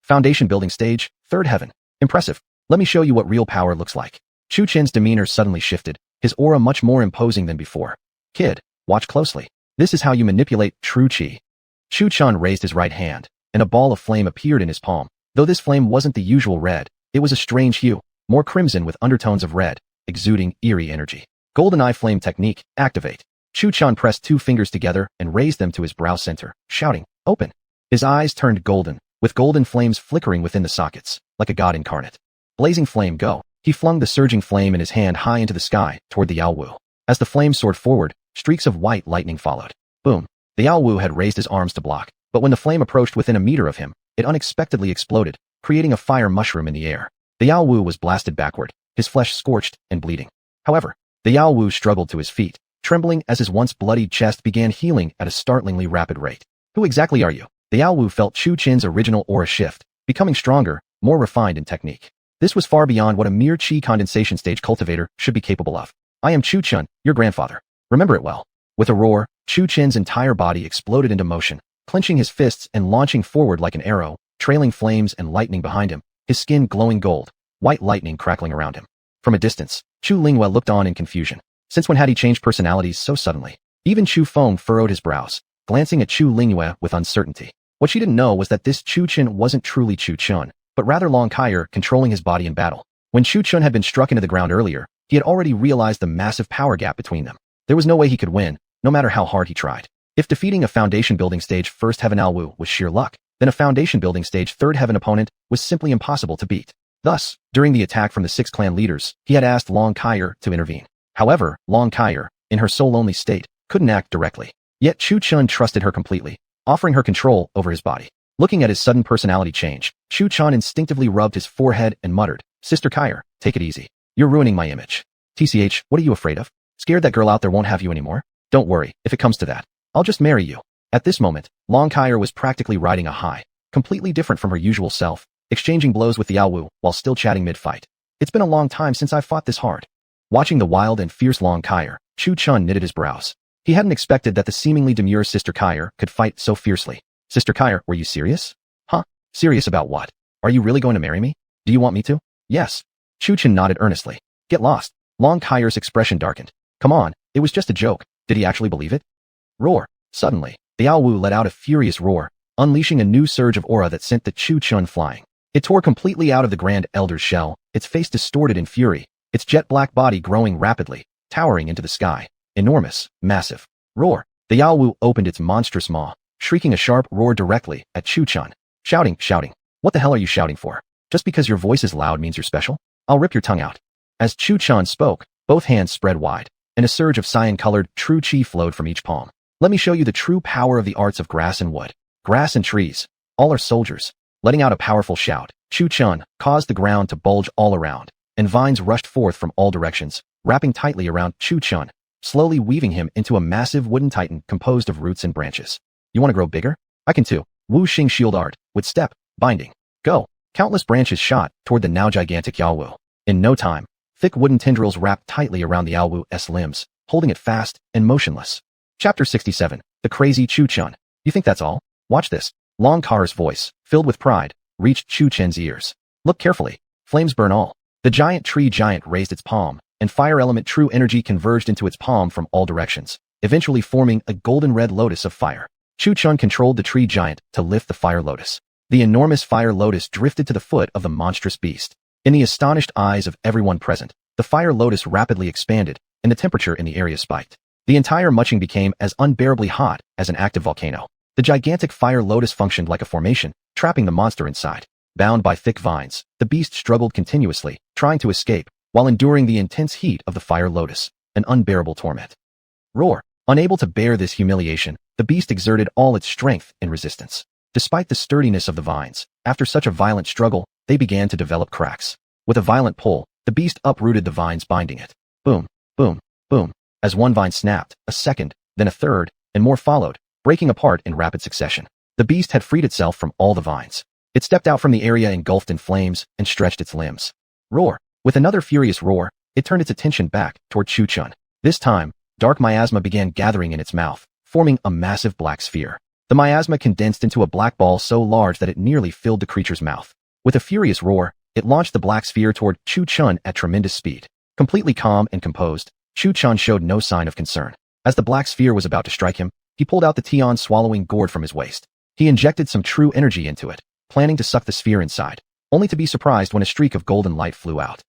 Foundation building stage, 3rd heaven. Impressive. Let me show you what real power looks like. Chu Chen's demeanor suddenly shifted, his aura much more imposing than before. Kid, watch closely. This is how you manipulate true chi. Chu Chun raised his right hand, and a ball of flame appeared in his palm. Though this flame wasn't the usual red, it was a strange hue, more crimson with undertones of red, exuding eerie energy. Golden Eye Flame Technique, activate. Chu Chun pressed 2 fingers together and raised them to his brow center, shouting, open. His eyes turned golden, with golden flames flickering within the sockets, like a god incarnate. Blazing flame, go. He flung the surging flame in his hand high into the sky, toward the Yaowu. As the flame soared forward, streaks of white lightning followed. Boom. The Yaowu had raised his arms to block, but when the flame approached within a meter of him, it unexpectedly exploded, creating a fire mushroom in the air. The Yaowu was blasted backward, his flesh scorched and bleeding. However, the Yaowu struggled to his feet, trembling as his once bloodied chest began healing at a startlingly rapid rate. Who exactly are you? The Yaowu felt Chu Chin's original aura shift, becoming stronger, more refined in technique. This was far beyond what a mere chi condensation stage cultivator should be capable of. I am Chu Chun, your grandfather. Remember it well. With a roar, Chu Chin's entire body exploded into motion, clenching his fists and launching forward like an arrow, trailing flames and lightning behind him, his skin glowing gold, white lightning crackling around him. From a distance, Chu Linghua looked on in confusion. Since when had he changed personalities so suddenly? Even Chu Feng furrowed his brows, glancing at Chu Linghua with uncertainty. What she didn't know was that this Chu Chun wasn't truly Chu Chun, but rather Long Kaier controlling his body in battle. When Chu Chun had been struck into the ground earlier, he had already realized the massive power gap between them. There was no way he could win, no matter how hard he tried. If defeating a foundation building stage first heaven Alwu was sheer luck, then a foundation building stage third heaven opponent was simply impossible to beat. Thus, during the attack from the 6 clan leaders, he had asked Long Kaier to intervene. However, Long Kaier, in her soul-only state, couldn't act directly. Yet Chu Chun trusted her completely, offering her control over his body. Looking at his sudden personality change, Chu Chun instinctively rubbed his forehead and muttered, Sister Kaier, take it easy. You're ruining my image. TCH, what are you afraid of? Scared that girl out there won't have you anymore? Don't worry, if it comes to that, I'll just marry you. At this moment, Long Kaier was practically riding a high, completely different from her usual self, exchanging blows with the Yaowu while still chatting mid-fight. It's been a long time since I fought this hard. Watching the wild and fierce Long Kaier, Chu Chun knitted his brows. He hadn't expected that the seemingly demure Sister Kaier could fight so fiercely. Sister Kaier, were you serious? Huh? Serious about what? Are you really going to marry me? Do you want me to? Yes. Chu Chun nodded earnestly. Get lost. Long Kaier's expression darkened. Come on, it was just a joke. Did he actually believe it? Roar. Suddenly, the Yaowu let out a furious roar, unleashing a new surge of aura that sent the Chu Chun flying. It tore completely out of the Grand Elder's shell, its face distorted in fury, its jet-black body growing rapidly, towering into the sky. Enormous, massive. Roar. The Yaowu opened its monstrous maw, shrieking a sharp roar directly at Chu Chun. Shouting. What the hell are you shouting for? Just because your voice is loud means you're special? I'll rip your tongue out. As Chu Chun spoke, both hands spread wide, and a surge of cyan-colored true chi flowed from each palm. Let me show you the true power of the arts of grass and wood. Grass and trees. All are soldiers. Letting out a powerful shout, Chu Chun caused the ground to bulge all around, and vines rushed forth from all directions, wrapping tightly around Chu Chun, slowly weaving him into a massive wooden titan composed of roots and branches. You want to grow bigger? I can too. Wu Xing Shield Art, with step, binding. Go. Countless branches shot toward the now gigantic Yaowu. In no time, thick wooden tendrils wrapped tightly around the Yaowu's limbs, holding it fast and motionless. Chapter 67. The Crazy Chu Chun. You think that's all? Watch this. Long Kaier's voice, filled with pride, reached Chu Chun's ears. Look carefully. Flames burn all. The giant tree giant raised its palm, and fire element true energy converged into its palm from all directions, eventually forming a golden red lotus of fire. Chu Chun controlled the tree giant to lift the fire lotus. The enormous fire lotus drifted to the foot of the monstrous beast. In the astonished eyes of everyone present, the fire lotus rapidly expanded, and the temperature in the area spiked. The entire muching became as unbearably hot as an active volcano. The gigantic fire lotus functioned like a formation, trapping the monster inside. Bound by thick vines, the beast struggled continuously, trying to escape, while enduring the intense heat of the fire lotus, an unbearable torment. Roar. Unable to bear this humiliation, the beast exerted all its strength in resistance. Despite the sturdiness of the vines, after such a violent struggle, they began to develop cracks. With a violent pull, the beast uprooted the vines binding it. Boom, boom, boom. As one vine snapped, a second, then a third, and more followed, breaking apart in rapid succession. The beast had freed itself from all the vines. It stepped out from the area engulfed in flames and stretched its limbs. Roar. With another furious roar, it turned its attention back toward Chu Chun. This time, dark miasma began gathering in its mouth, forming a massive black sphere. The miasma condensed into a black ball so large that it nearly filled the creature's mouth. With a furious roar, it launched the black sphere toward Chu Chun at tremendous speed. Completely calm and composed, Chu Chun showed no sign of concern. As the black sphere was about to strike him, he pulled out the Tian-swallowing gourd from his waist. He injected some true energy into it, planning to suck the sphere inside, only to be surprised when a streak of golden light flew out.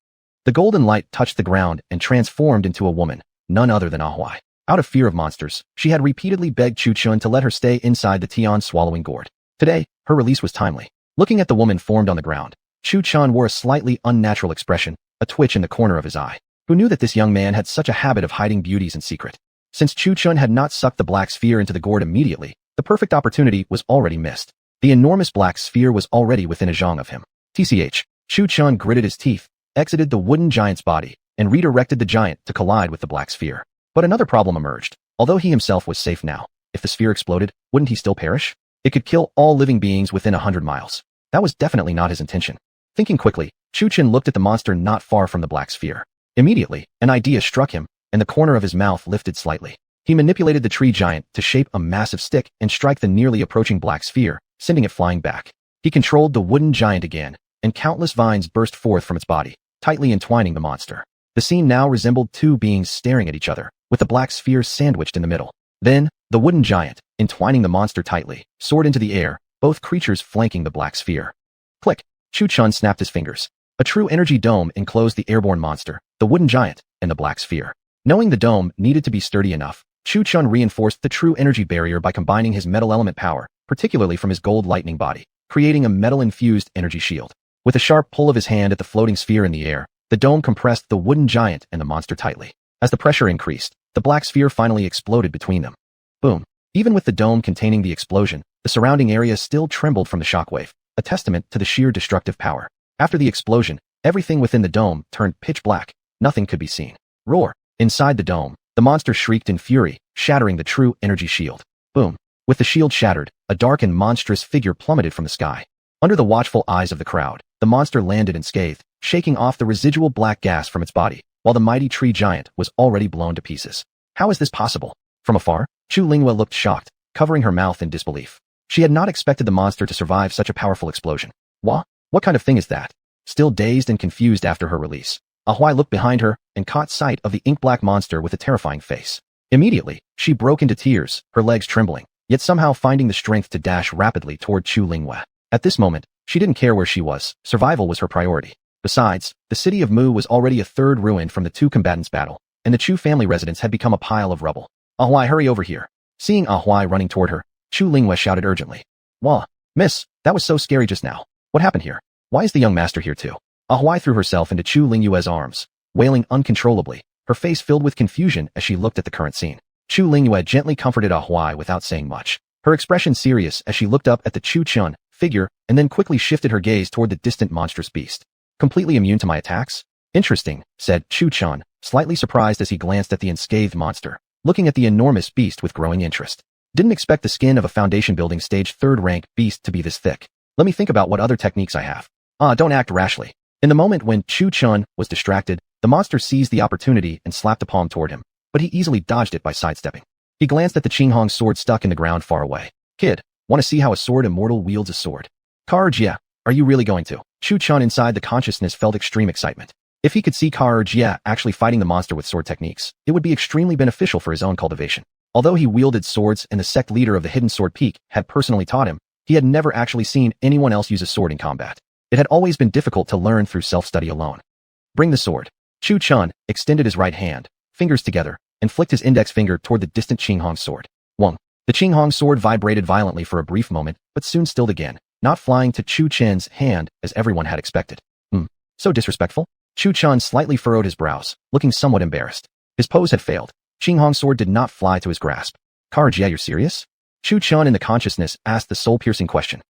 The golden light touched the ground and transformed into a woman, none other than Ahuai. Out of fear of monsters, she had repeatedly begged Chu Chun to let her stay inside the Tian-swallowing gourd. Today, her release was timely. Looking at the woman formed on the ground, Chu Chun wore a slightly unnatural expression, a twitch in the corner of his eye. Who knew that this young man had such a habit of hiding beauties in secret? Since Chu Chun had not sucked the black sphere into the gourd immediately, the perfect opportunity was already missed. The enormous black sphere was already within a zhang of him. TCH, Chu Chun gritted his teeth, exited the wooden giant's body, and redirected the giant to collide with the black sphere. But another problem emerged. Although he himself was safe now, if the sphere exploded, wouldn't he still perish? It could kill all living beings within 100 miles. That was definitely not his intention. Thinking quickly, Chu Chun looked at the monster not far from the black sphere. Immediately, an idea struck him, and the corner of his mouth lifted slightly. He manipulated the tree giant to shape a massive stick and strike the nearly approaching black sphere, sending it flying back. He controlled the wooden giant again, and countless vines burst forth from its body, tightly entwining the monster. The scene now resembled two beings staring at each other, with the black sphere sandwiched in the middle. Then, the wooden giant, entwining the monster tightly, soared into the air, both creatures flanking the black sphere. Click! Chu Chun snapped his fingers. A true energy dome enclosed the airborne monster, the wooden giant, and the black sphere. Knowing the dome needed to be sturdy enough, Chu Chun reinforced the true energy barrier by combining his metal element power, particularly from his gold lightning body, creating a metal-infused energy shield. With a sharp pull of his hand at the floating sphere in the air, the dome compressed the wooden giant and the monster tightly. As the pressure increased, the black sphere finally exploded between them. Boom. Even with the dome containing the explosion, the surrounding area still trembled from the shockwave, a testament to the sheer destructive power. After the explosion, everything within the dome turned pitch black. Nothing could be seen. Roar! Inside the dome, the monster shrieked in fury, shattering the true energy shield. Boom! With the shield shattered, a dark and monstrous figure plummeted from the sky. Under the watchful eyes of the crowd, the monster landed unscathed, shaking off the residual black gas from its body, while the mighty tree giant was already blown to pieces. How is this possible? From afar, Chu Linghua looked shocked, covering her mouth in disbelief. She had not expected the monster to survive such a powerful explosion. What kind of thing is that? Still dazed and confused after her release, Ahuai looked behind her and caught sight of the ink-black monster with a terrifying face. Immediately, she broke into tears, her legs trembling, yet somehow finding the strength to dash rapidly toward Chu Linghua. At this moment, she didn't care where she was. Survival was her priority. Besides, the city of Mu was already a third ruined from the two combatants' battle, and the Chu family residence had become a pile of rubble. Ahuai, hurry over here. Seeing Ahuai running toward her, Chu Linghua shouted urgently. Wah, miss, that was so scary just now. What happened here? Why is the young master here too? Ahuai threw herself into Chu Linghua's arms, wailing uncontrollably, her face filled with confusion as she looked at the current scene. Chu Linghua gently comforted Ahuai without saying much, her expression serious as she looked up at the Chu Chun figure and then quickly shifted her gaze toward the distant monstrous beast. Completely immune to my attacks? Interesting, said Chu Chun, slightly surprised as he glanced at the unscathed monster, looking at the enormous beast with growing interest. Didn't expect the skin of a foundation building stage 3rd rank beast to be this thick. Let me think about what other techniques I have. Don't act rashly. In the moment when Chu Chun was distracted, the monster seized the opportunity and slapped a palm toward him, but he easily dodged it by sidestepping. He glanced at the Qinghong sword stuck in the ground far away. Kid, want to see how a sword immortal wields a sword? Jia, are you really going to? Chu Chun inside the consciousness felt extreme excitement. If he could see Jia actually fighting the monster with sword techniques, it would be extremely beneficial for his own cultivation. Although he wielded swords and the sect leader of the Hidden Sword Peak had personally taught him, he had never actually seen anyone else use a sword in combat. It had always been difficult to learn through self-study alone. Bring the sword. Chu Chun extended his right hand, fingers together, and flicked his index finger toward the distant Qinghong sword. Wong. The Qinghong sword vibrated violently for a brief moment, but soon stilled again, not flying to Chu Chen's hand as everyone had expected. So disrespectful? Chu Chun slightly furrowed his brows, looking somewhat embarrassed. His pose had failed. Qinghong sword did not fly to his grasp. Jia, you're serious? Chu Chun in the consciousness asked the soul-piercing question.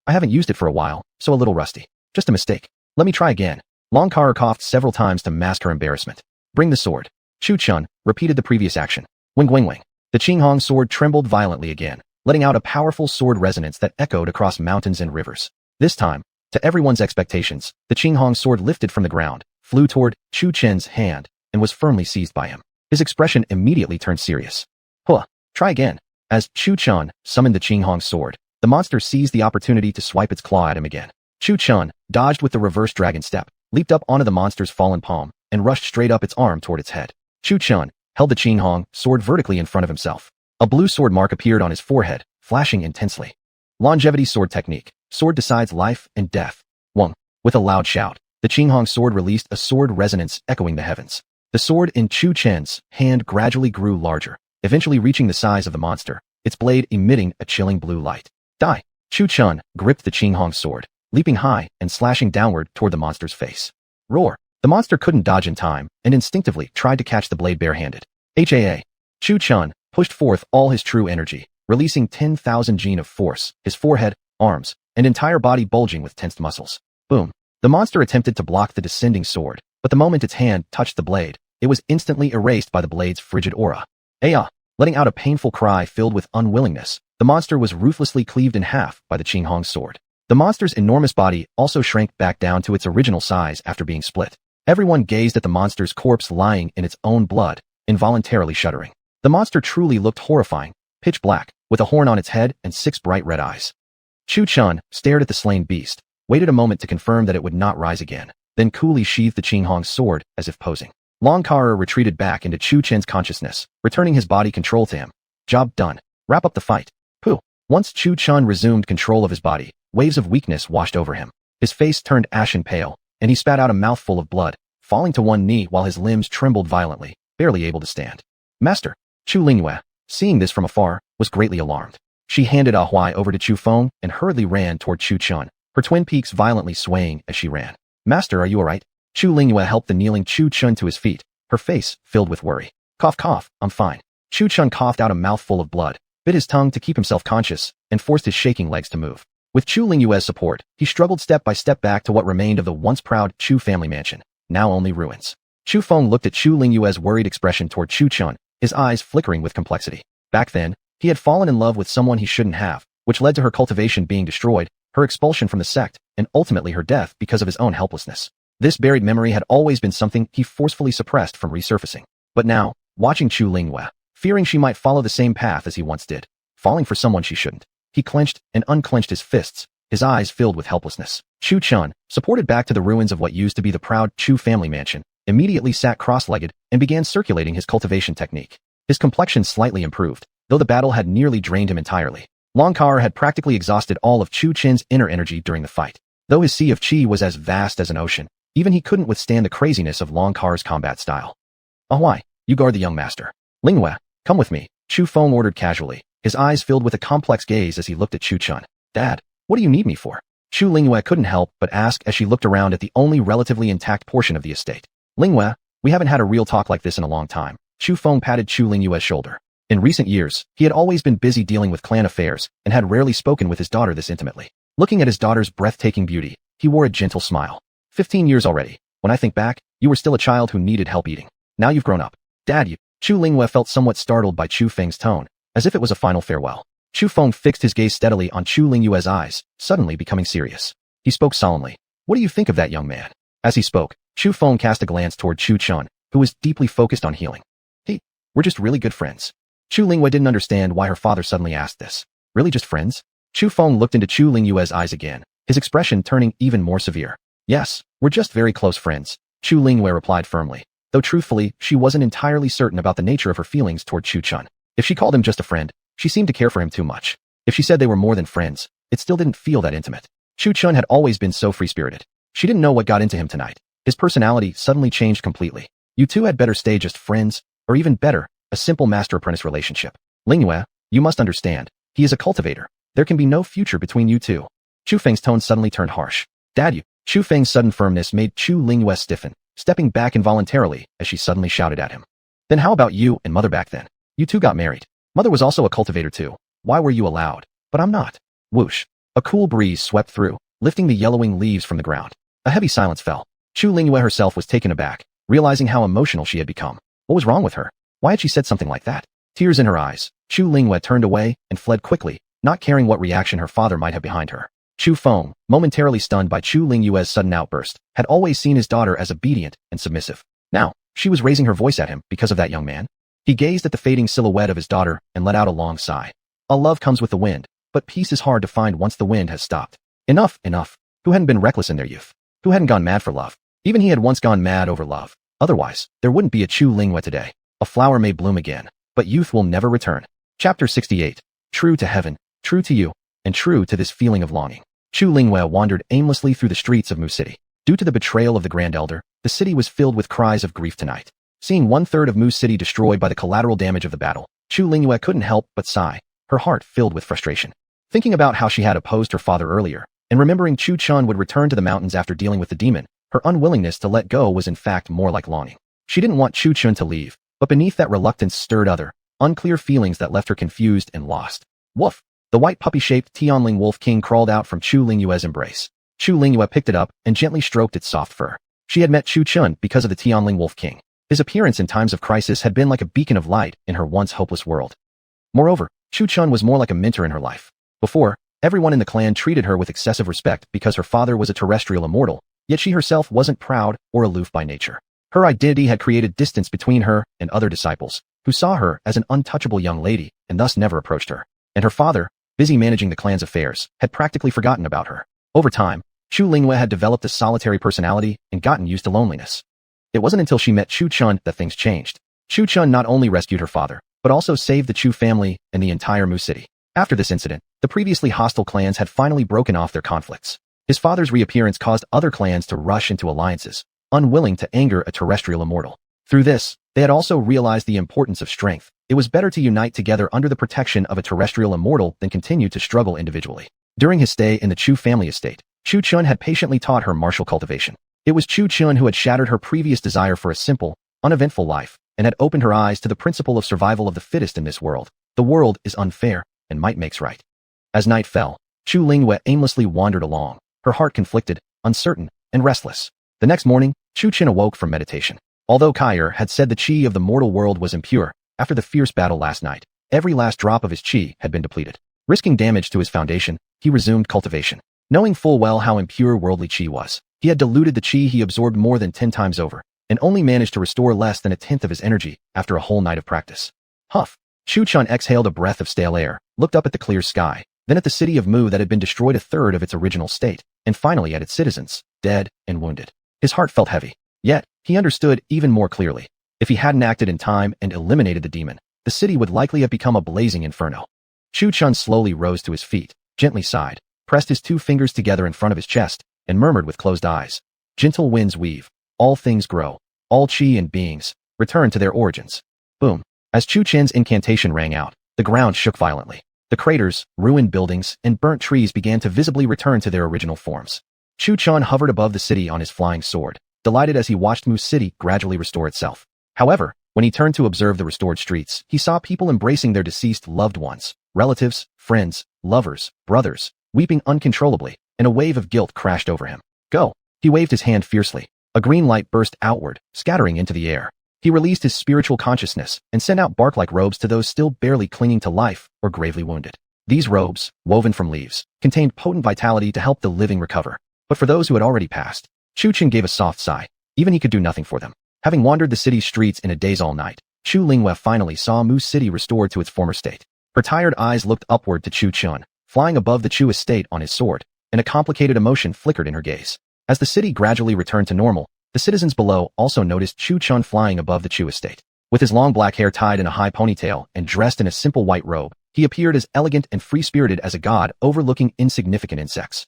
I haven't used it for a while, so a little rusty. Just a mistake. Let me try again. Long Kara coughed several times to mask her embarrassment. Bring the sword. Chu Chun repeated the previous action. Wing wing wing. The Qinghong sword trembled violently again, letting out a powerful sword resonance that echoed across mountains and rivers. This time, to everyone's expectations, the Qinghong sword lifted from the ground, flew toward Chu Chen's hand, and was firmly seized by him. His expression immediately turned serious. Try again. As Chu Chun summoned the Qinghong sword, the monster seized the opportunity to swipe its claw at him again. Chu Chun dodged with the reverse dragon step, leaped up onto the monster's fallen palm, and rushed straight up its arm toward its head. Chu Chun held the Qinghong sword vertically in front of himself. A blue sword mark appeared on his forehead, flashing intensely. Longevity sword technique. Sword decides life and death. Wong. With a loud shout, the Qinghong sword released a sword resonance echoing the heavens. The sword in Chu Chen's hand gradually grew larger, eventually reaching the size of the monster, its blade emitting a chilling blue light. Die! Chu Chun gripped the Qinghong sword, leaping high and slashing downward toward the monster's face. Roar! The monster couldn't dodge in time and instinctively tried to catch the blade barehanded. HAA! Chu Chun pushed forth all his true energy, releasing 10,000 Jin of force, his forehead, arms, and entire body bulging with tensed muscles. Boom! The monster attempted to block the descending sword, but the moment its hand touched the blade, it was instantly erased by the blade's frigid aura. Aya! Letting out a painful cry filled with unwillingness, the monster was ruthlessly cleaved in half by the Qinghong sword. The monster's enormous body also shrank back down to its original size after being split. Everyone gazed at the monster's corpse lying in its own blood, involuntarily shuddering. The monster truly looked horrifying, pitch black, with a horn on its head and 6 bright red eyes. Chu Chun stared at the slain beast, waited a moment to confirm that it would not rise again, then coolly sheathed the Qinghong's sword as if posing. Long Kara retreated back into Chu Chen's consciousness, returning his body control to him. Job done. Wrap up the fight. Pooh. Once Chu Chun resumed control of his body, waves of weakness washed over him. His face turned ashen pale, and he spat out a mouthful of blood, falling to one knee while his limbs trembled violently, barely able to stand. Master! Chu Lingyue, seeing this from afar, was greatly alarmed. She handed A Huai over to Chu Feng and hurriedly ran toward Chu Chun, her twin peaks violently swaying as she ran. Master, are you alright? Chu Lingyue helped the kneeling Chu Chun to his feet, her face filled with worry. Cough cough, I'm fine. Chu Chun coughed out a mouthful of blood, bit his tongue to keep himself conscious, and forced his shaking legs to move. With Chu Lingyue's support, he struggled step by step back to what remained of the once proud Chu family mansion, now only ruins. Chu Feng looked at Chu Lingyue's worried expression toward Chu Chun, his eyes flickering with complexity. Back then, he had fallen in love with someone he shouldn't have, which led to her cultivation being destroyed, her expulsion from the sect, and ultimately her death because of his own helplessness. This buried memory had always been something he forcefully suppressed from resurfacing. But now, watching Chu Lingyue, fearing she might follow the same path as he once did, falling for someone she shouldn't, he clenched and unclenched his fists, his eyes filled with helplessness. Chu Chun, supported back to the ruins of what used to be the proud Chu family mansion, immediately sat cross-legged and began circulating his cultivation technique. His complexion slightly improved, though the battle had nearly drained him entirely. Long Kara had practically exhausted all of Chu Chen's inner energy during the fight. Though his sea of chi was as vast as an ocean, even he couldn't withstand the craziness of Long Kara's combat style. A Huai, you guard the young master. Lingyue, come with me, Chu Feng ordered casually, his eyes filled with a complex gaze as he looked at Chu Chun. Dad, what do you need me for? Chu Lingyue couldn't help but ask as she looked around at the only relatively intact portion of the estate. Lingyue, we haven't had a real talk like this in a long time. Chu Feng patted Chu Lingyue's shoulder. In recent years, he had always been busy dealing with clan affairs and had rarely spoken with his daughter this intimately. Looking at his daughter's breathtaking beauty, he wore a gentle smile. 15 years already. When I think back, you were still a child who needed help eating. Now you've grown up. Dad, you. Chu Lingyue felt somewhat startled by Chu Feng's tone, as if it was a final farewell. Chu Feng fixed his gaze steadily on Chu Lingyue's eyes, suddenly becoming serious. He spoke solemnly. What do you think of that young man? As he spoke, Chu Feng cast a glance toward Chu Chun, who was deeply focused on healing. We're just really good friends. Chu Lingyue didn't understand why her father suddenly asked this. Really just friends? Chu Feng looked into Chu Lingyue's eyes again, his expression turning even more severe. Yes, we're just very close friends, Chu Lingyue replied firmly, though truthfully, she wasn't entirely certain about the nature of her feelings toward Chu Chun. If she called him just a friend, she seemed to care for him too much. If she said they were more than friends, it still didn't feel that intimate. Chu Chun had always been so free-spirited. She didn't know what got into him tonight. His personality suddenly changed completely. You two had better stay just friends, or even better, a simple master-apprentice relationship. Lingyue, you must understand, he is a cultivator. There can be no future between you two. Chu Feng's tone suddenly turned harsh. Dad, you. Chu Feng's sudden firmness made Chu Lingyue stiffen, stepping back involuntarily as she suddenly shouted at him. Then how about you and Mother back then? You two got married. Mother was also a cultivator too. Why were you allowed? But I'm not. Whoosh. A cool breeze swept through, lifting the yellowing leaves from the ground. A heavy silence fell. Chu Lingyue herself was taken aback, realizing how emotional she had become. What was wrong with her? Why had she said something like that? Tears in her eyes, Chu Lingyue turned away and fled quickly, not caring what reaction her father might have behind her. Chu Feng, momentarily stunned by Chu Lingyue's sudden outburst, had always seen his daughter as obedient and submissive. Now, she was raising her voice at him because of that young man. He gazed at the fading silhouette of his daughter and let out a long sigh. A love comes with the wind, but peace is hard to find once the wind has stopped. Enough, enough. Who hadn't been reckless in their youth? Who hadn't gone mad for love? Even he had once gone mad over love. Otherwise, there wouldn't be a Chu Lingyue today. A flower may bloom again, but youth will never return. Chapter 68. True to heaven, true to you, and true to this feeling of longing. Chu Lingyue wandered aimlessly through the streets of Mu City. Due to the betrayal of the Grand Elder, the city was filled with cries of grief tonight. Seeing 1/3 of Mu City destroyed by the collateral damage of the battle, Chu Lingyue couldn't help but sigh, her heart filled with frustration. Thinking about how she had opposed her father earlier, and remembering Chu Chun would return to the mountains after dealing with the demon, her unwillingness to let go was in fact more like longing. She didn't want Chu Chun to leave, but beneath that reluctance stirred other, unclear feelings that left her confused and lost. Woof! The white puppy-shaped Tianling Wolf King crawled out from Chu Lingyue's embrace. Chu Lingyue picked it up and gently stroked its soft fur. She had met Chu Chun because of the Tianling Wolf King. His appearance in times of crisis had been like a beacon of light in her once hopeless world. Moreover, Chu Chun was more like a mentor in her life. Before, everyone in the clan treated her with excessive respect because her father was a terrestrial immortal, yet she herself wasn't proud or aloof by nature. Her identity had created distance between her and other disciples, who saw her as an untouchable young lady and thus never approached her. And her father, busy managing the clan's affairs, had practically forgotten about her. Over time, Chu Lingyue had developed a solitary personality and gotten used to loneliness. It wasn't until she met Chu Chun that things changed. Chu Chun not only rescued her father, but also saved the Chu family and the entire Mu City. After this incident, the previously hostile clans had finally broken off their conflicts. His father's reappearance caused other clans to rush into alliances, unwilling to anger a terrestrial immortal. Through this, they had also realized the importance of strength. It was better to unite together under the protection of a terrestrial immortal than continue to struggle individually. During his stay in the Chu family estate, Chu Chun had patiently taught her martial cultivation. It was Chu Chun who had shattered her previous desire for a simple, uneventful life, and had opened her eyes to the principle of survival of the fittest in this world. The world is unfair, and might makes right. As night fell, Chu Lingyue aimlessly wandered along, her heart conflicted, uncertain, and restless. The next morning, Chu Chun awoke from meditation. Although Kaier had said the qi of the mortal world was impure, after the fierce battle last night, every last drop of his qi had been depleted. Risking damage to his foundation, he resumed cultivation. Knowing full well how impure worldly qi was, he had diluted the qi he absorbed more than 10 times over, and only managed to restore less than 1/10 of his energy after a whole night of practice. Huff! Chu Chun exhaled a breath of stale air, looked up at the clear sky, then at the city of Mu that had been destroyed 1/3 of its original state, and finally at its citizens, dead and wounded. His heart felt heavy. Yet, he understood even more clearly. If he hadn't acted in time and eliminated the demon, the city would likely have become a blazing inferno. Chu Chun slowly rose to his feet, gently sighed, pressed his 2 fingers together in front of his chest, and murmured with closed eyes. Gentle winds weave, all things grow, all qi and beings return to their origins. Boom. As Chu Chun's incantation rang out, the ground shook violently. The craters, ruined buildings, and burnt trees began to visibly return to their original forms. Chu Chun hovered above the city on his flying sword, delighted as he watched Mu City gradually restore itself. However, when he turned to observe the restored streets, he saw people embracing their deceased loved ones, relatives, friends, lovers, brothers, weeping uncontrollably, and a wave of guilt crashed over him. Go! He waved his hand fiercely. A green light burst outward, scattering into the air. He released his spiritual consciousness and sent out bark-like robes to those still barely clinging to life or gravely wounded. These robes, woven from leaves, contained potent vitality to help the living recover. But for those who had already passed, Chu Chun gave a soft sigh. Even he could do nothing for them. Having wandered the city's streets in a daze all night, Chu Lingyue finally saw Mu City restored to its former state. Her tired eyes looked upward to Chu Chun, flying above the Chu estate on his sword, and a complicated emotion flickered in her gaze. As the city gradually returned to normal, the citizens below also noticed Chu Chun flying above the Chu estate. With his long black hair tied in a high ponytail and dressed in a simple white robe, he appeared as elegant and free-spirited as a god overlooking insignificant insects.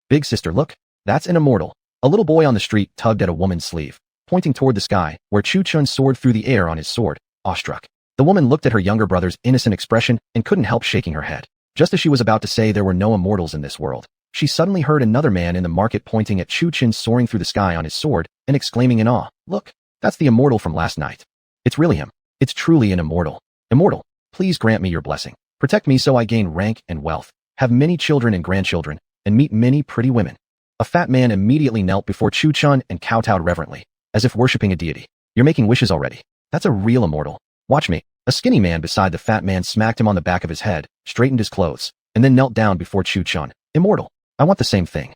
Big sister, look, that's an immortal. A little boy on the street tugged at a woman's sleeve, pointing toward the sky, where Chu Chun soared through the air on his sword, awestruck. The woman looked at her younger brother's innocent expression and couldn't help shaking her head. Just as she was about to say there were no immortals in this world, she suddenly heard another man in the market pointing at Chu Chun soaring through the sky on his sword and exclaiming in awe, "Look, that's the immortal from last night. It's really him. It's truly an immortal. Immortal, please grant me your blessing. Protect me so I gain rank and wealth, have many children and grandchildren, and meet many pretty women." A fat man immediately knelt before Chu Chun and kowtowed reverently, as if worshipping a deity. "You're making wishes already. That's a real immortal. Watch me." A skinny man beside the fat man smacked him on the back of his head, straightened his clothes, and then knelt down before Chu Chun. "Immortal. I want the same thing."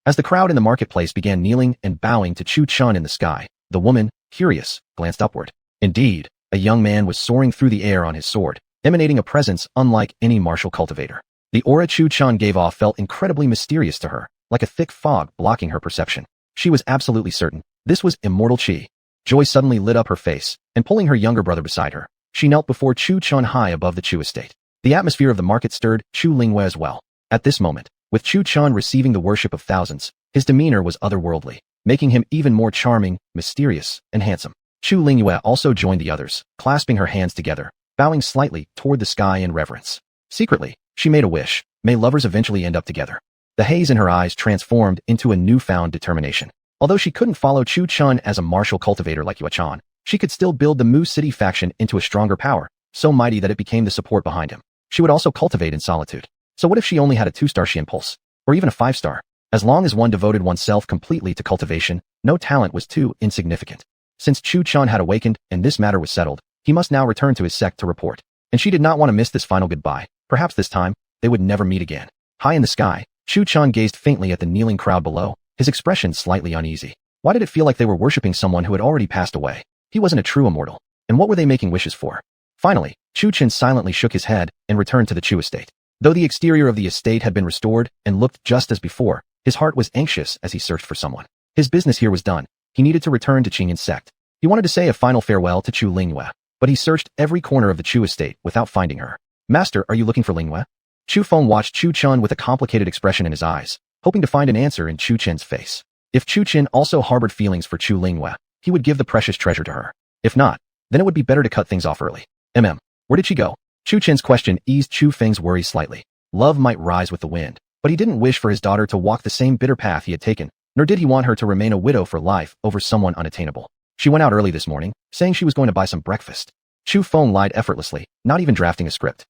As the crowd in the marketplace began kneeling and bowing to Chu Chun in the sky, the woman, curious, glanced upward. Indeed, a young man was soaring through the air on his sword, emanating a presence unlike any martial cultivator. The aura Chu Chun gave off felt incredibly mysterious to her, like a thick fog blocking her perception. She was absolutely certain this was immortal qi. Joy suddenly lit up her face, and pulling her younger brother beside her, she knelt before Chu Chun high above the Chu estate. The atmosphere of the market stirred Chu Lingyue as well. At this moment, with Chu Chun receiving the worship of thousands, his demeanor was otherworldly, making him even more charming, mysterious, and handsome. Chu Lingyue also joined the others, clasping her hands together, bowing slightly toward the sky in reverence. Secretly, she made a wish: may lovers eventually end up together. The haze in her eyes transformed into a newfound determination. Although she couldn't follow Chu Chun as a martial cultivator like Yue Chan, she could still build the Mu City faction into a stronger power, so mighty that it became the support behind him. She would also cultivate in solitude. So what if she only had a 2-star Xian pulse? Or even a 5-star? As long as one devoted oneself completely to cultivation, no talent was too insignificant. Since Chu Chun had awakened and this matter was settled, he must now return to his sect to report. And she did not want to miss this final goodbye. Perhaps this time, they would never meet again. High in the sky, Chu Chun gazed faintly at the kneeling crowd below, his expression slightly uneasy. Why did it feel like they were worshipping someone who had already passed away? He wasn't a true immortal. And what were they making wishes for? Finally, Chu Chun silently shook his head and returned to the Chu estate. Though the exterior of the estate had been restored and looked just as before, his heart was anxious as he searched for someone. His business here was done. He needed to return to Qingyun's sect. He wanted to say a final farewell to Chu Lingyue, but he searched every corner of the Chu estate without finding her. Master, are you looking for Lingyue? Chu Feng watched Chu Chun with a complicated expression in his eyes, hoping to find an answer in Chu Chen's face. If Chu Chen also harbored feelings for Chu Lingyue, he would give the precious treasure to her. If not, then it would be better to cut things off early. Where did she go? Chu Chen's question eased Chu Feng's worry slightly. Love might rise with the wind, but he didn't wish for his daughter to walk the same bitter path he had taken, nor did he want her to remain a widow for life over someone unattainable. She went out early this morning, saying she was going to buy some breakfast. Chu Feng lied effortlessly, not even drafting a script.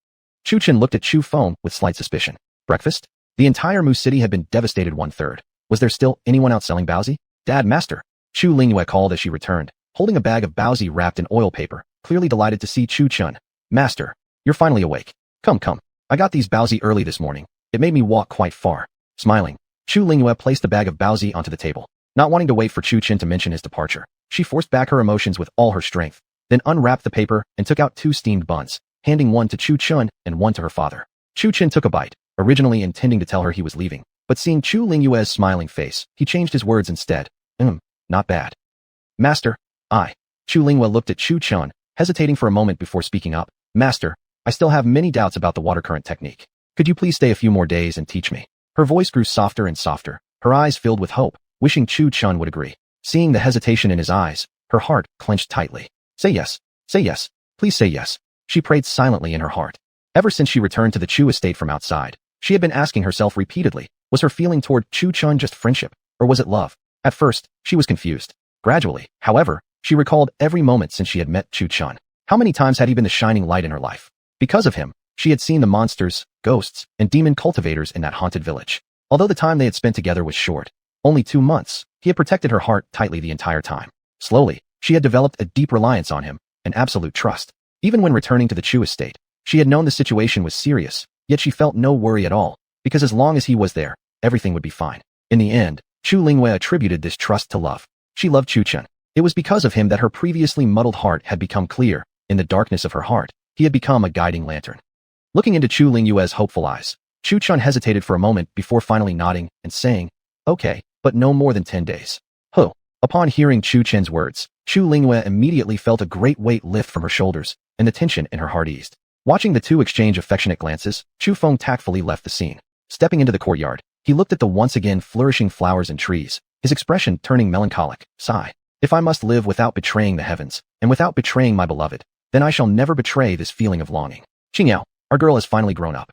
Chu Chen looked at Chu Feng with slight suspicion. Breakfast? The entire Mu City had been devastated 1/3. Was there still anyone out selling baozi? Dad, master. Chu Lingyue called as she returned, holding a bag of baozi wrapped in oil paper, clearly delighted to see Chu Chun. Master, you're finally awake. Come. I got these baozi early this morning. It made me walk quite far. Smiling, Chu Lingyue placed the bag of baozi onto the table. Not wanting to wait for Chu Chen to mention his departure, she forced back her emotions with all her strength, then unwrapped the paper and took out 2 steamed buns, handing one to Chu Chun and one to her father. Chu Chen took a bite, originally intending to tell her he was leaving, but seeing Chu Lingyue's smiling face, he changed his words instead. Not bad. Master, Chu Lingyue looked at Chu Chun, hesitating for a moment before speaking up. Master, I still have many doubts about the water current technique. Could you please stay a few more days and teach me? Her voice grew softer and softer, her eyes filled with hope, wishing Chu Chun would agree. Seeing the hesitation in his eyes, her heart clenched tightly. Say yes, please say yes. She prayed silently in her heart. Ever since she returned to the Chu estate from outside, she had been asking herself repeatedly, was her feeling toward Chu Chun just friendship, or was it love? At first, she was confused. Gradually, however, she recalled every moment since she had met Chu Chun. How many times had he been the shining light in her life? Because of him, she had seen the monsters, ghosts, and demon cultivators in that haunted village. Although the time they had spent together was short, only 2 months, he had protected her heart tightly the entire time. Slowly, she had developed a deep reliance on him, an absolute trust. Even when returning to the Chu estate, she had known the situation was serious, yet she felt no worry at all, because as long as he was there, everything would be fine. In the end, Chu Lingyue attributed this trust to love. She loved Chu Chen. It was because of him that her previously muddled heart had become clear. In the darkness of her heart, he had become a guiding lantern. Looking into Chu Lingyue's hopeful eyes, Chu Chun hesitated for a moment before finally nodding and saying, okay, but no more than 10 days. Upon hearing Chu Chen's words, Chu Lingyue immediately felt a great weight lift from her shoulders, and the tension in her heart eased. Watching the two exchange affectionate glances, Chu Feng tactfully left the scene. Stepping into the courtyard, he looked at the once again flourishing flowers and trees, his expression turning melancholic. Sigh. If I must live without betraying the heavens, and without betraying my beloved, then I shall never betray this feeling of longing. Qingyao, our girl has finally grown up.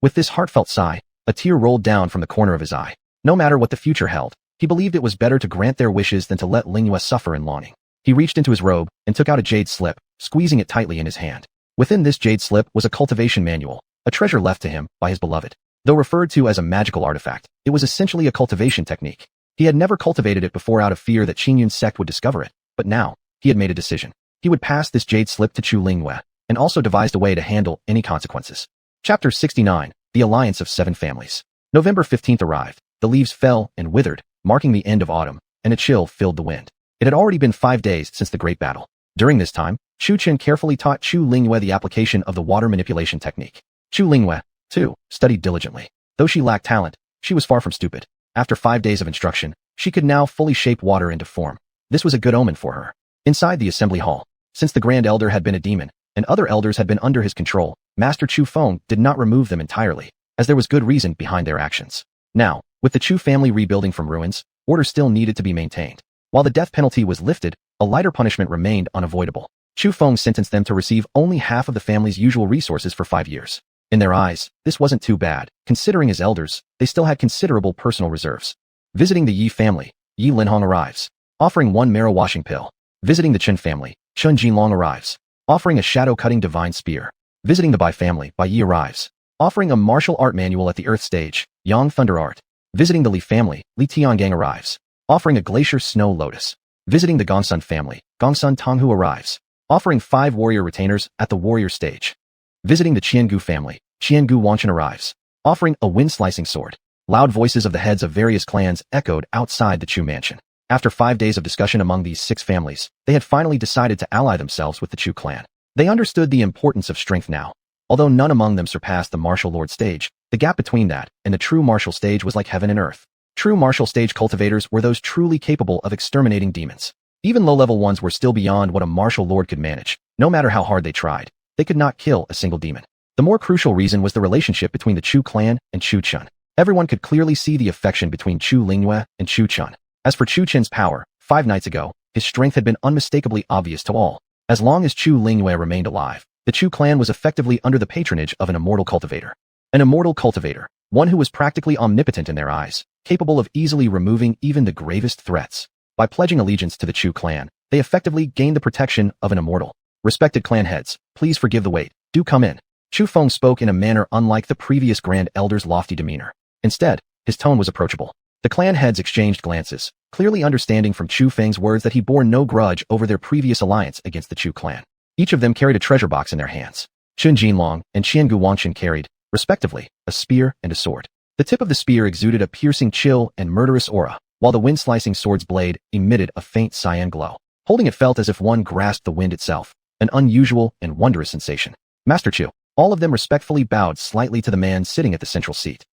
With this heartfelt sigh, a tear rolled down from the corner of his eye. No matter what the future held, he believed it was better to grant their wishes than to let Lingyue suffer in longing. He reached into his robe and took out a jade slip, squeezing it tightly in his hand. Within this jade slip was a cultivation manual, a treasure left to him by his beloved. Though referred to as a magical artifact, it was essentially a cultivation technique. He had never cultivated it before out of fear that Qingyun's sect would discover it, but now, he had made a decision. He would pass this jade slip to Chu Lingyue, and also devised a way to handle any consequences. Chapter 69, The Alliance of 7 Families. November 15th arrived. The leaves fell and withered, marking the end of autumn, and a chill filled the wind. It had already been 5 days since the great battle. During this time, Chu Chen carefully taught Chu Lingyue the application of the water manipulation technique. Chu Lingyue, too, studied diligently. Though she lacked talent, she was far from stupid. After 5 days of instruction, she could now fully shape water into form. This was a good omen for her. Inside the assembly hall, since the Grand Elder had been a demon, and other elders had been under his control, Master Chu Feng did not remove them entirely, as there was good reason behind their actions. Now, with the Chu family rebuilding from ruins, order still needed to be maintained. While the death penalty was lifted, a lighter punishment remained unavoidable. Chu Feng sentenced them to receive only half of the family's usual resources for 5 years. In their eyes, this wasn't too bad. Considering as elders, they still had considerable personal reserves. Visiting the Yi family, Yi Linhong arrives, offering 1 marrow washing pill. Visiting the Chen family, Chun Jinlong arrives, offering a shadow-cutting divine spear. Visiting the Bai family, Bai Yi arrives, offering a martial art manual at the Earth stage, Yang Thunder Art. Visiting the Li family, Li Tiangang arrives, offering a glacier snow lotus. Visiting the Gongsun family, Gongsun Tonghu arrives, offering 5 warrior retainers at the warrior stage. Visiting the Qiangu family, Qiangu Wanchen arrives, offering a wind-slicing sword. Loud voices of the heads of various clans echoed outside the Chu mansion. After 5 days of discussion among these 6 families, they had finally decided to ally themselves with the Chu clan. They understood the importance of strength now. Although none among them surpassed the martial lord stage, the gap between that and the true martial stage was like heaven and earth. True martial stage cultivators were those truly capable of exterminating demons. Even low-level ones were still beyond what a martial lord could manage. No matter how hard they tried, they could not kill a single demon. The more crucial reason was the relationship between the Chu clan and Chu Chun. Everyone could clearly see the affection between Chu Lingyue and Chu Chun. As for Chu Chen's power, 5 nights ago, his strength had been unmistakably obvious to all. As long as Chu Lingyue remained alive, the Chu clan was effectively under the patronage of an immortal cultivator. An immortal cultivator, one who was practically omnipotent in their eyes, capable of easily removing even the gravest threats. By pledging allegiance to the Chu clan, they effectively gained the protection of an immortal. Respected clan heads, please forgive the wait. Do come in. Chu Feng spoke in a manner unlike the previous Grand Elder's lofty demeanor. Instead, his tone was approachable. The clan heads exchanged glances, clearly understanding from Chu Feng's words that he bore no grudge over their previous alliance against the Chu clan. Each of them carried a treasure box in their hands. Chun Jinlong and Qiangu Wanchen carried, respectively, a spear and a sword. The tip of the spear exuded a piercing chill and murderous aura, while the wind-slicing sword's blade emitted a faint cyan glow. Holding it felt as if one grasped the wind itself, an unusual and wondrous sensation. Master Chu. All of them respectfully bowed slightly to the man sitting at the central seat.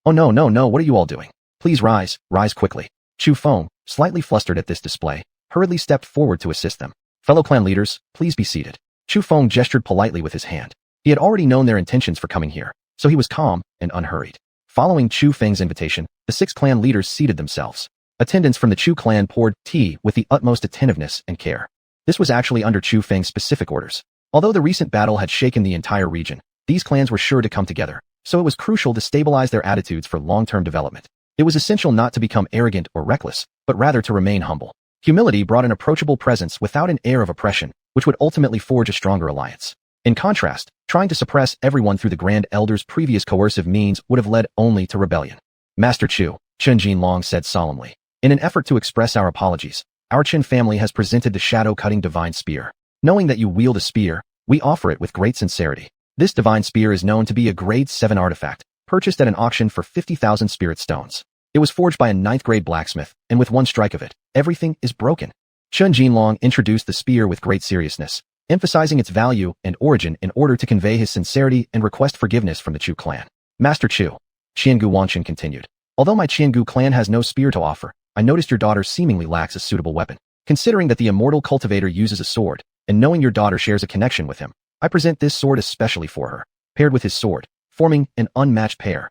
Oh no, what are you all doing? Please rise quickly. Chu Feng, slightly flustered at this display, hurriedly stepped forward to assist them. Fellow clan leaders, please be seated. Chu Feng gestured politely with his hand. He had already known their intentions for coming here, so he was calm and unhurried. Following Chu Feng's invitation, the 6 clan leaders seated themselves. Attendants from the Chu clan poured tea with the utmost attentiveness and care. This was actually under Chu Feng's specific orders. Although the recent battle had shaken the entire region, these clans were sure to come together, so it was crucial to stabilize their attitudes for long-term development. It was essential not to become arrogant or reckless, but rather to remain humble. Humility brought an approachable presence without an air of oppression, which would ultimately forge a stronger alliance. In contrast, trying to suppress everyone through the Grand Elder's previous coercive means would have led only to rebellion. Master Chu, Chun Jinlong said solemnly. In an effort to express our apologies, our Chen family has presented the shadow-cutting divine spear. Knowing that you wield a spear, we offer it with great sincerity. This divine spear is known to be a grade 7 artifact, purchased at an auction for 50,000 spirit stones. It was forged by a 9th-grade blacksmith, and with one strike of it, everything is broken. Chun Jinlong introduced the spear with great seriousness, emphasizing its value and origin in order to convey his sincerity and request forgiveness from the Chu clan. Master Chu, Qiangu Wanchen continued. Although my Qiangu clan has no spear to offer, I noticed your daughter seemingly lacks a suitable weapon. Considering that the immortal cultivator uses a sword, and knowing your daughter shares a connection with him, I present this sword especially for her, paired with his sword, forming an unmatched pair.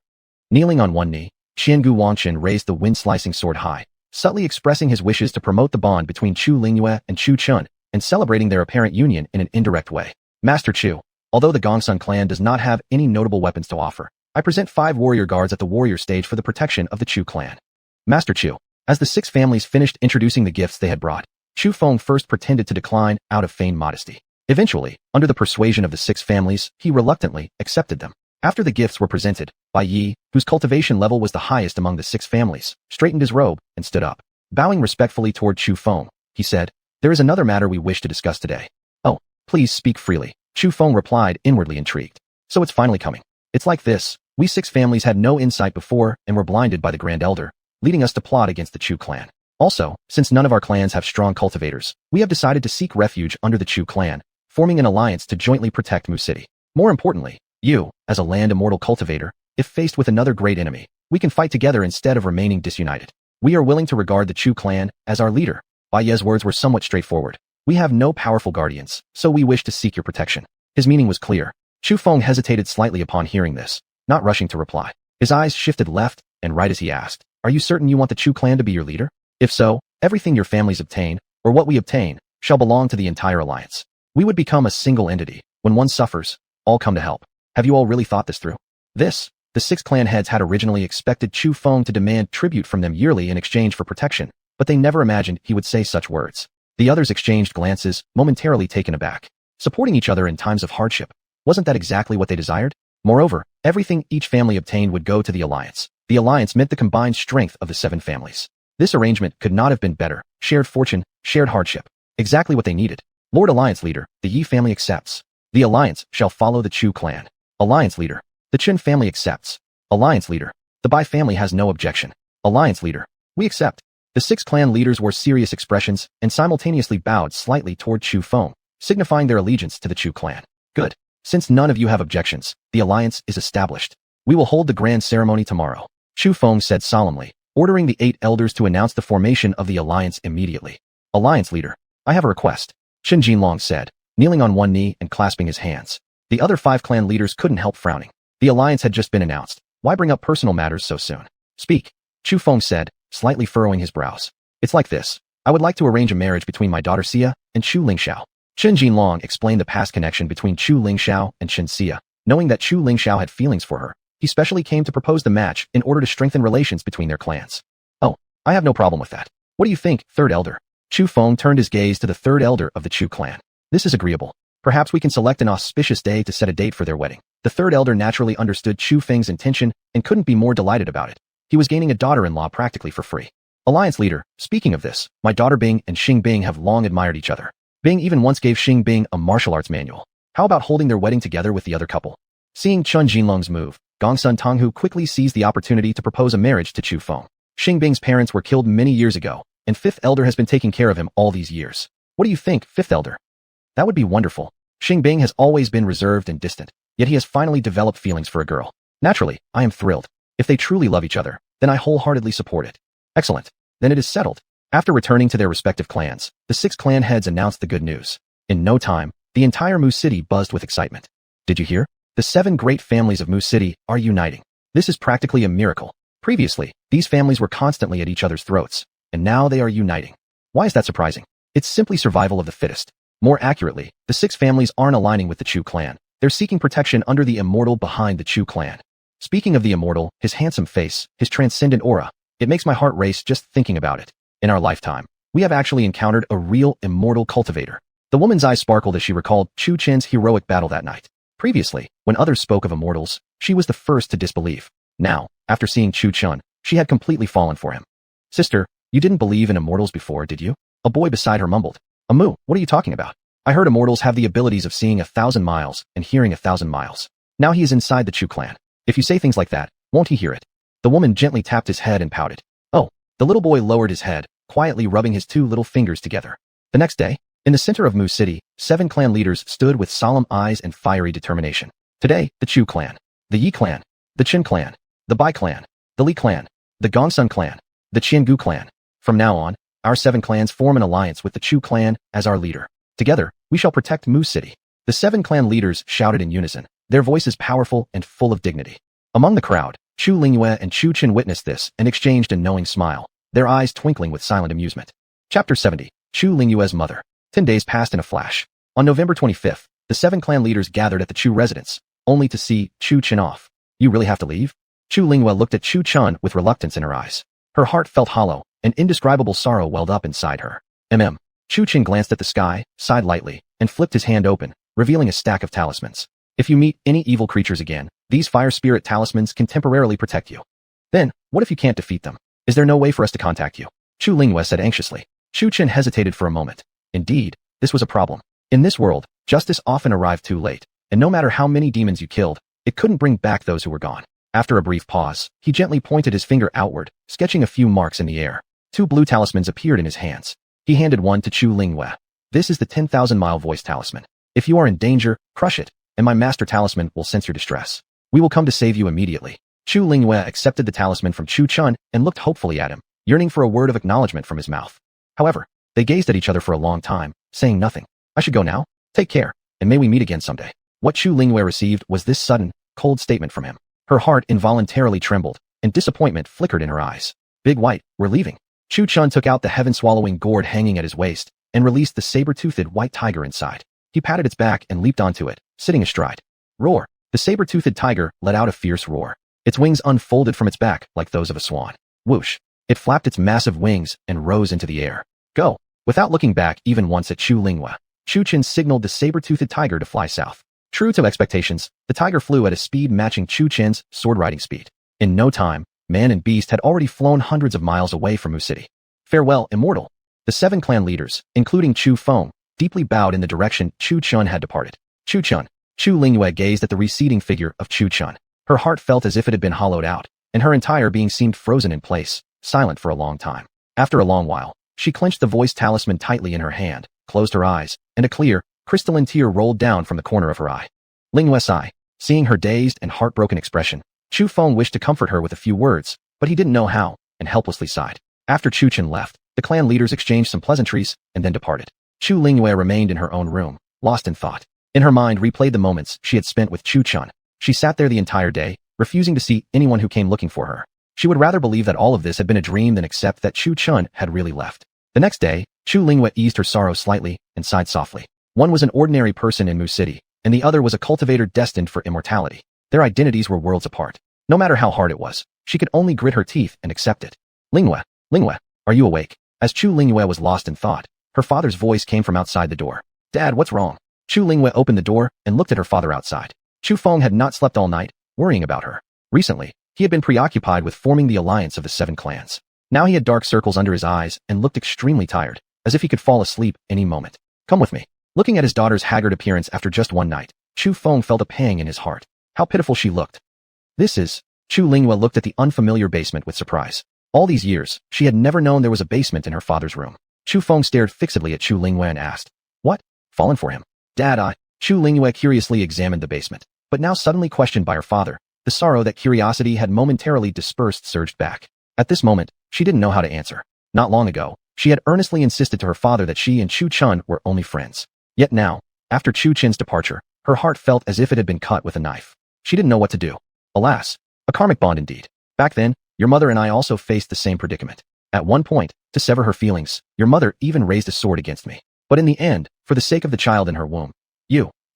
Kneeling on one knee, Qiangu Wanchen raised the wind-slicing sword high, subtly expressing his wishes to promote the bond between Chu Lingyue and Chu Chun, and celebrating their apparent union in an indirect way. Master Chu, although the Gongsun clan does not have any notable weapons to offer, I present 5 warrior guards at the warrior stage for the protection of the Chu clan. Master Chu, as the 6 families finished introducing the gifts they had brought, Chu Feng first pretended to decline out of feigned modesty. Eventually, under the persuasion of the 6 families, he reluctantly accepted them. After the gifts were presented, Bai Yi, whose cultivation level was the highest among the 6 families, straightened his robe and stood up. Bowing respectfully toward Chu Feng, he said, "There is another matter we wish to discuss today." "Oh, please speak freely," Chu Feng replied, inwardly intrigued. "So it's finally coming. It's like this. We 6 families had no insight before and were blinded by the Grand Elder, leading us to plot against the Chu clan. Also, since none of our clans have strong cultivators, we have decided to seek refuge under the Chu clan, forming an alliance to jointly protect Mu City. More importantly, you, as a land immortal cultivator, if faced with another great enemy, we can fight together instead of remaining disunited. We are willing to regard the Chu clan as our leader." Bai Ye's words were somewhat straightforward, We have no powerful guardians, so we wish to seek your protection. His meaning was clear. Chu Feng hesitated slightly upon hearing this, not rushing to reply. His eyes shifted left and right as he asked, "Are you certain you want the Chu clan to be your leader? If so, everything your families obtain, or what we obtain, shall belong to the entire alliance. We would become a single entity. When one suffers, all come to help. Have you all really thought this through?" The 6 clan heads had originally expected Chu Feng to demand tribute from them yearly in exchange for protection, but they never imagined he would say such words. The others exchanged glances, momentarily taken aback. Supporting each other in times of hardship. Wasn't that exactly what they desired? Moreover, everything each family obtained would go to the alliance. The alliance meant the combined strength of the 7 families. This arrangement could not have been better. Shared fortune, shared hardship. Exactly what they needed. Lord Alliance Leader, the Yi family accepts. The alliance shall follow the Chu clan. Alliance Leader, the Chen family accepts. Alliance Leader, the Bai family has no objection. Alliance Leader, we accept. The 6 clan leaders wore serious expressions and simultaneously bowed slightly toward Chu Feng, signifying their allegiance to the Chu clan. Good. Since none of you have objections, the alliance is established. We will hold the grand ceremony tomorrow, Chu Feng said solemnly, ordering the 8 elders to announce the formation of the alliance immediately. Alliance Leader, I have a request, Shen Jinlong said, kneeling on one knee and clasping his hands. The other 5 clan leaders couldn't help frowning. The alliance had just been announced. Why bring up personal matters so soon? Speak, Chu Feng said, slightly furrowing his brows. It's like this. I would like to arrange a marriage between my daughter Xia and Chu Lingxiao. Shen Jinlong explained the past connection between Chu Lingxiao and Chen Xia. Knowing that Chu Lingxiao had feelings for her, he specially came to propose the match in order to strengthen relations between their clans. Oh, I have no problem with that. What do you think, third elder? Chu Feng turned his gaze to the 3rd elder of the Chu clan. This is agreeable. Perhaps we can select an auspicious day to set a date for their wedding. The 3rd elder naturally understood Chu Feng's intention and couldn't be more delighted about it. He was gaining a daughter-in-law practically for free. Alliance Leader, speaking of this, my daughter Bing and Xing Bing have long admired each other. Bing even once gave Xing Bing a martial arts manual. How about holding their wedding together with the other couple? Seeing Chen Jinlong's move, Gongsun Tonghu quickly seized the opportunity to propose a marriage to Chu Feng. Xing Bing's parents were killed many years ago, and 5th elder has been taking care of him all these years. What do you think, 5th elder? That would be wonderful. Xing Bing has always been reserved and distant, yet he has finally developed feelings for a girl. Naturally, I am thrilled. If they truly love each other, then I wholeheartedly support it. Excellent. Then it is settled. After returning to their respective clans, the 6 clan heads announced the good news. In no time, the entire Mu City buzzed with excitement. Did you hear? The 7 great families of Mu City are uniting. This is practically a miracle. Previously, these families were constantly at each other's throats, and now they are uniting. Why is that surprising? It's simply survival of the fittest. More accurately, the 6 families aren't aligning with the Chu clan. They're seeking protection under the immortal behind the Chu clan. Speaking of the immortal, his handsome face, his transcendent aura, it makes my heart race just thinking about it. In our lifetime, we have actually encountered a real immortal cultivator. The woman's eyes sparkled as she recalled Chu Chen's heroic battle that night. Previously, when others spoke of immortals, she was the first to disbelieve. Now, after seeing Chu Chen, she had completely fallen for him. Sister, you didn't believe in immortals before, did you? A boy beside her mumbled. Amu, what are you talking about? I heard immortals have the abilities of seeing 1,000 miles and hearing 1,000 miles. Now he is inside the Chu clan. If you say things like that, won't he hear it? The woman gently tapped his head and pouted. Oh, the little boy lowered his head, quietly rubbing his 2 little fingers together. The next day, in the center of Mu City, 7 clan leaders stood with solemn eyes and fiery determination. Today, the Chu clan, the Yi clan, the Qin clan, the Bai clan, the Li clan, the Gongsun clan, the Qiangu clan. From now on, our 7 clans form an alliance with the Chu clan as our leader. Together, we shall protect Mu City. The 7 clan leaders shouted in unison, their voices powerful and full of dignity. Among the crowd, Chu Lingyue and Chu Chen witnessed this and exchanged a knowing smile, their eyes twinkling with silent amusement. Chapter 70. Chu Lingyue's mother. 10 days passed in a flash. On November 25th, the 7 clan leaders gathered at the Chu residence, only to see Chu Chen off. You really have to leave? Chu Lingyue looked at Chu Chen with reluctance in her eyes. Her heart felt hollow, and indescribable sorrow welled up inside her. Chu Chen glanced at the sky, sighed lightly, and flipped his hand open, revealing a stack of talismans. If you meet any evil creatures again, these fire spirit talismans can temporarily protect you. Then, what if you can't defeat them? Is there no way for us to contact you? Chu Lingyue said anxiously. Chu Chen hesitated for a moment. Indeed, this was a problem. In this world, justice often arrived too late, and no matter how many demons you killed, it couldn't bring back those who were gone. After a brief pause, he gently pointed his finger outward, sketching a few marks in the air. 2 blue talismans appeared in his hands. He handed one to Chu Lingyue. This is the 10,000-mile voice talisman. If you are in danger, crush it, and my master talisman will sense your distress. We will come to save you immediately. Chu Lingyue accepted the talisman from Chu Chen and looked hopefully at him, yearning for a word of acknowledgement from his mouth. However, they gazed at each other for a long time, saying nothing. I should go now? Take care, and may we meet again someday. What Chu Lingyue received was this sudden, cold statement from him. Her heart involuntarily trembled, and disappointment flickered in her eyes. Big White, we're leaving. Chu Chun took out the heaven-swallowing gourd hanging at his waist, and released the saber-toothed white tiger inside. He patted its back and leaped onto it, sitting astride. Roar! The saber-toothed tiger let out a fierce roar. Its wings unfolded from its back like those of a swan. Whoosh! It flapped its massive wings and rose into the air. Go! Without looking back even once at Chu Lingyue, Chu Chun signaled the saber-toothed tiger to fly south. True to expectations, the tiger flew at a speed matching Chu Chin's sword-riding speed. In no time, man and beast had already flown hundreds of miles away from Mu City. Farewell, Immortal. The 7 clan leaders, including Chu Feng, deeply bowed in the direction Chu Chun had departed. Chu Chun. Chu Lingyue gazed at the receding figure of Chu Chun. Her heart felt as if it had been hollowed out, and her entire being seemed frozen in place, silent for a long time. After a long while, she clenched the voice talisman tightly in her hand, closed her eyes, and a clear, crystalline tear rolled down from the corner of her eye. Lingyue sighed. Seeing her dazed and heartbroken expression, Chu Feng wished to comfort her with a few words, but he didn't know how, and helplessly sighed. After Chu Chun left, the clan leaders exchanged some pleasantries and then departed. Chu Lingyue remained in her own room, lost in thought. In her mind replayed the moments she had spent with Chu Chun. She sat there the entire day, refusing to see anyone who came looking for her. She would rather believe that all of this had been a dream than accept that Chu Chun had really left. The next day, Chu Lingyue eased her sorrow slightly and sighed softly. One was an ordinary person in Mu City, and the other was a cultivator destined for immortality. Their identities were worlds apart. No matter how hard it was, she could only grit her teeth and accept it. Lingyue, Lingyue, are you awake? As Chu Lingyue was lost in thought, her father's voice came from outside the door. Dad, what's wrong? Chu Lingyue opened the door and looked at her father outside. Chu Feng had not slept all night, worrying about her. Recently, he had been preoccupied with forming the alliance of the 7 clans. Now he had dark circles under his eyes and looked extremely tired, as if he could fall asleep any moment. Come with me. Looking at his daughter's haggard appearance after just one night, Chu Feng felt a pang in his heart. How pitiful she looked. This is... Chu Lingyue looked at the unfamiliar basement with surprise. All these years, she had never known there was a basement in her father's room. Chu Feng stared fixedly at Chu Lingyue and asked, What? Fallen for him? Dad, Chu Lingyue curiously examined the basement, but now suddenly questioned by her father. The sorrow that curiosity had momentarily dispersed surged back. At this moment, she didn't know how to answer. Not long ago, she had earnestly insisted to her father that she and Chu Chun were only friends. Yet now, after Chu Chin's departure, her heart felt as if it had been cut with a knife. She didn't know what to do. Alas, a karmic bond indeed. Back then, your mother and I also faced the same predicament. At one point, to sever her feelings, your mother even raised a sword against me. But in the end, for the sake of the child in her womb,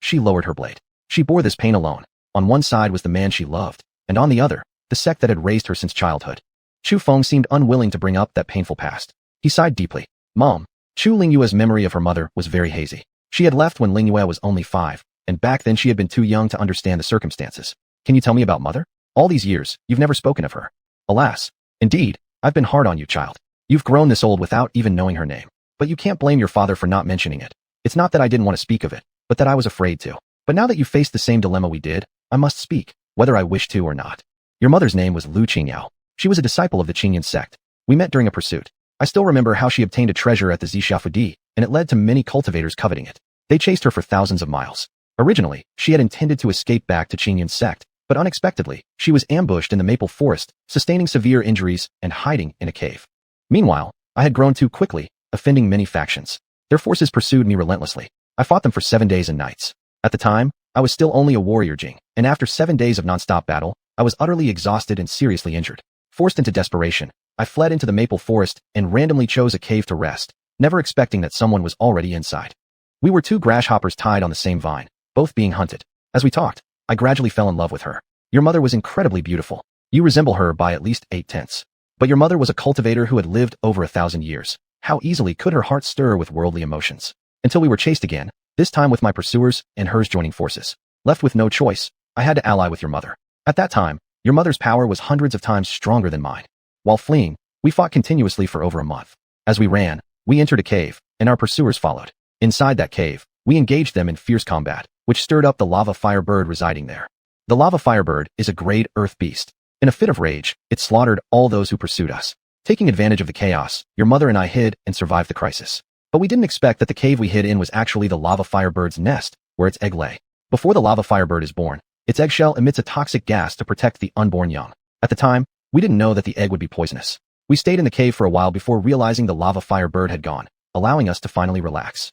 she lowered her blade. She bore this pain alone. On one side was the man she loved, and on the other, the sect that had raised her since childhood. Chu Feng seemed unwilling to bring up that painful past. He sighed deeply. Mom. Chu Lingyue's memory of her mother was very hazy. She had left when Lingyue was only 5, and back then she had been too young to understand the circumstances. Can you tell me about mother? All these years, you've never spoken of her. Alas. Indeed, I've been hard on you, child. You've grown this old without even knowing her name. But you can't blame your father for not mentioning it. It's not that I didn't want to speak of it, but that I was afraid to. But now that you faced the same dilemma we did, I must speak, whether I wish to or not. Your mother's name was Lu Qingyao. She was a disciple of the Qingyan sect. We met during a pursuit. I still remember how she obtained a treasure at the Zishafudi, and it led to many cultivators coveting it. They chased her for thousands of miles. Originally, she had intended to escape back to Qingyan sect, but unexpectedly, she was ambushed in the maple forest, sustaining severe injuries and hiding in a cave. Meanwhile, I had grown too quickly, offending many factions. Their forces pursued me relentlessly. I fought them for 7 days and nights. At the time, I was still only a warrior Jing, and after 7 days of non-stop battle, I was utterly exhausted and seriously injured. Forced into desperation, I fled into the maple forest and randomly chose a cave to rest, never expecting that someone was already inside. We were 2 grasshoppers tied on the same vine, both being hunted. As we talked, I gradually fell in love with her. Your mother was incredibly beautiful. You resemble her by at least 8/10. But your mother was a cultivator who had lived over 1,000 years. How easily could her heart stir with worldly emotions? Until we were chased again, this time with my pursuers and hers joining forces. Left with no choice, I had to ally with your mother. At that time, your mother's power was hundreds of times stronger than mine. While fleeing, we fought continuously for over a month. As we ran, we entered a cave, and our pursuers followed. Inside that cave, we engaged them in fierce combat, which stirred up the lava firebird residing there. The lava firebird is a great earth beast. In a fit of rage, it slaughtered all those who pursued us. Taking advantage of the chaos, your mother and I hid and survived the crisis. But we didn't expect that the cave we hid in was actually the lava firebird's nest, where its egg lay. Before the lava firebird is born, its eggshell emits a toxic gas to protect the unborn young. At the time, we didn't know that the egg would be poisonous. We stayed in the cave for a while before realizing the lava firebird had gone, allowing us to finally relax.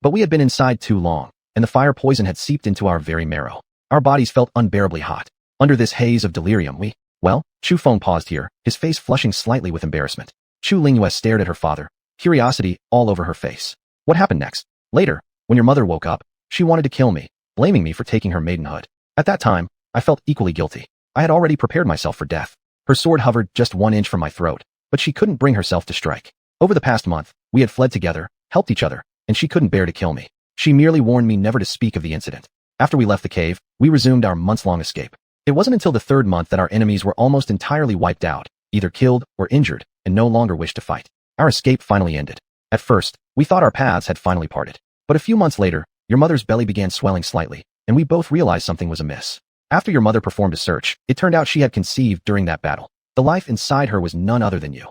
But we had been inside too long, and the fire poison had seeped into our very marrow. Our bodies felt unbearably hot. Under this haze of delirium well, Chu Feng paused here, his face flushing slightly with embarrassment. Chu Lingyue stared at her father, curiosity all over her face. What happened next? Later, when your mother woke up, she wanted to kill me, blaming me for taking her maidenhood. At that time, I felt equally guilty. I had already prepared myself for death. Her sword hovered just 1 inch from my throat, but she couldn't bring herself to strike. Over the past month, we had fled together, helped each other, and she couldn't bear to kill me. She merely warned me never to speak of the incident. After we left the cave, we resumed our months-long escape. It wasn't until the 3rd month that our enemies were almost entirely wiped out, either killed or injured, and no longer wished to fight. Our escape finally ended. At first, we thought our paths had finally parted. But a few months later, your mother's belly began swelling slightly, and we both realized something was amiss. After your mother performed a search, it turned out she had conceived during that battle. The life inside her was none other than you.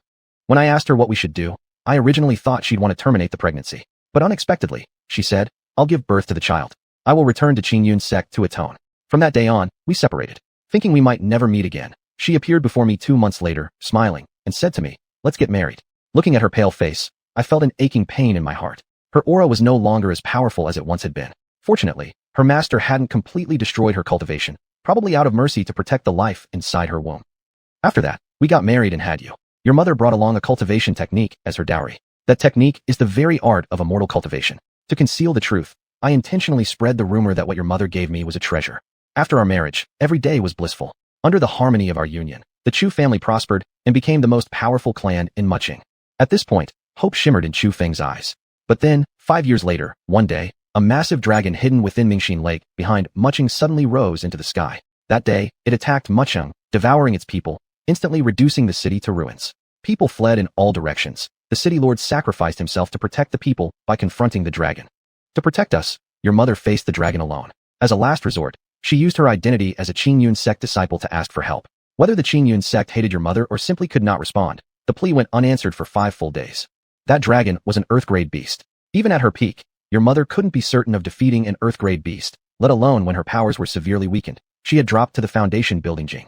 When I asked her what we should do, I originally thought she'd want to terminate the pregnancy. But unexpectedly, she said, I'll give birth to the child. I will return to Qingyun's sect to atone. From that day on, we separated. Thinking we might never meet again, she appeared before me 2 months later, smiling, and said to me, let's get married. Looking at her pale face, I felt an aching pain in my heart. Her aura was no longer as powerful as it once had been. Fortunately, her master hadn't completely destroyed her cultivation, probably out of mercy to protect the life inside her womb. After that, we got married and had you. Your mother brought along a cultivation technique as her dowry. That technique is the very art of immortal cultivation. To conceal the truth, I intentionally spread the rumor that what your mother gave me was a treasure. After our marriage, every day was blissful. Under the harmony of our union, the Chu family prospered and became the most powerful clan in Muqing. At this point, hope shimmered in Chu Feng's eyes. But then, 5 years later, one day, a massive dragon hidden within Mingxin Lake behind Muqing suddenly rose into the sky. That day, it attacked Muqing, devouring its people, instantly reducing the city to ruins. People fled in all directions. The city lord sacrificed himself to protect the people by confronting the dragon. To protect us, your mother faced the dragon alone. As a last resort, she used her identity as a Qingyun sect disciple to ask for help. Whether the Qingyun sect hated your mother or simply could not respond, the plea went unanswered for 5 full days. That dragon was an Earth-grade beast. Even at her peak, your mother couldn't be certain of defeating an Earth-grade beast, let alone when her powers were severely weakened. She had dropped to the foundation building Jing.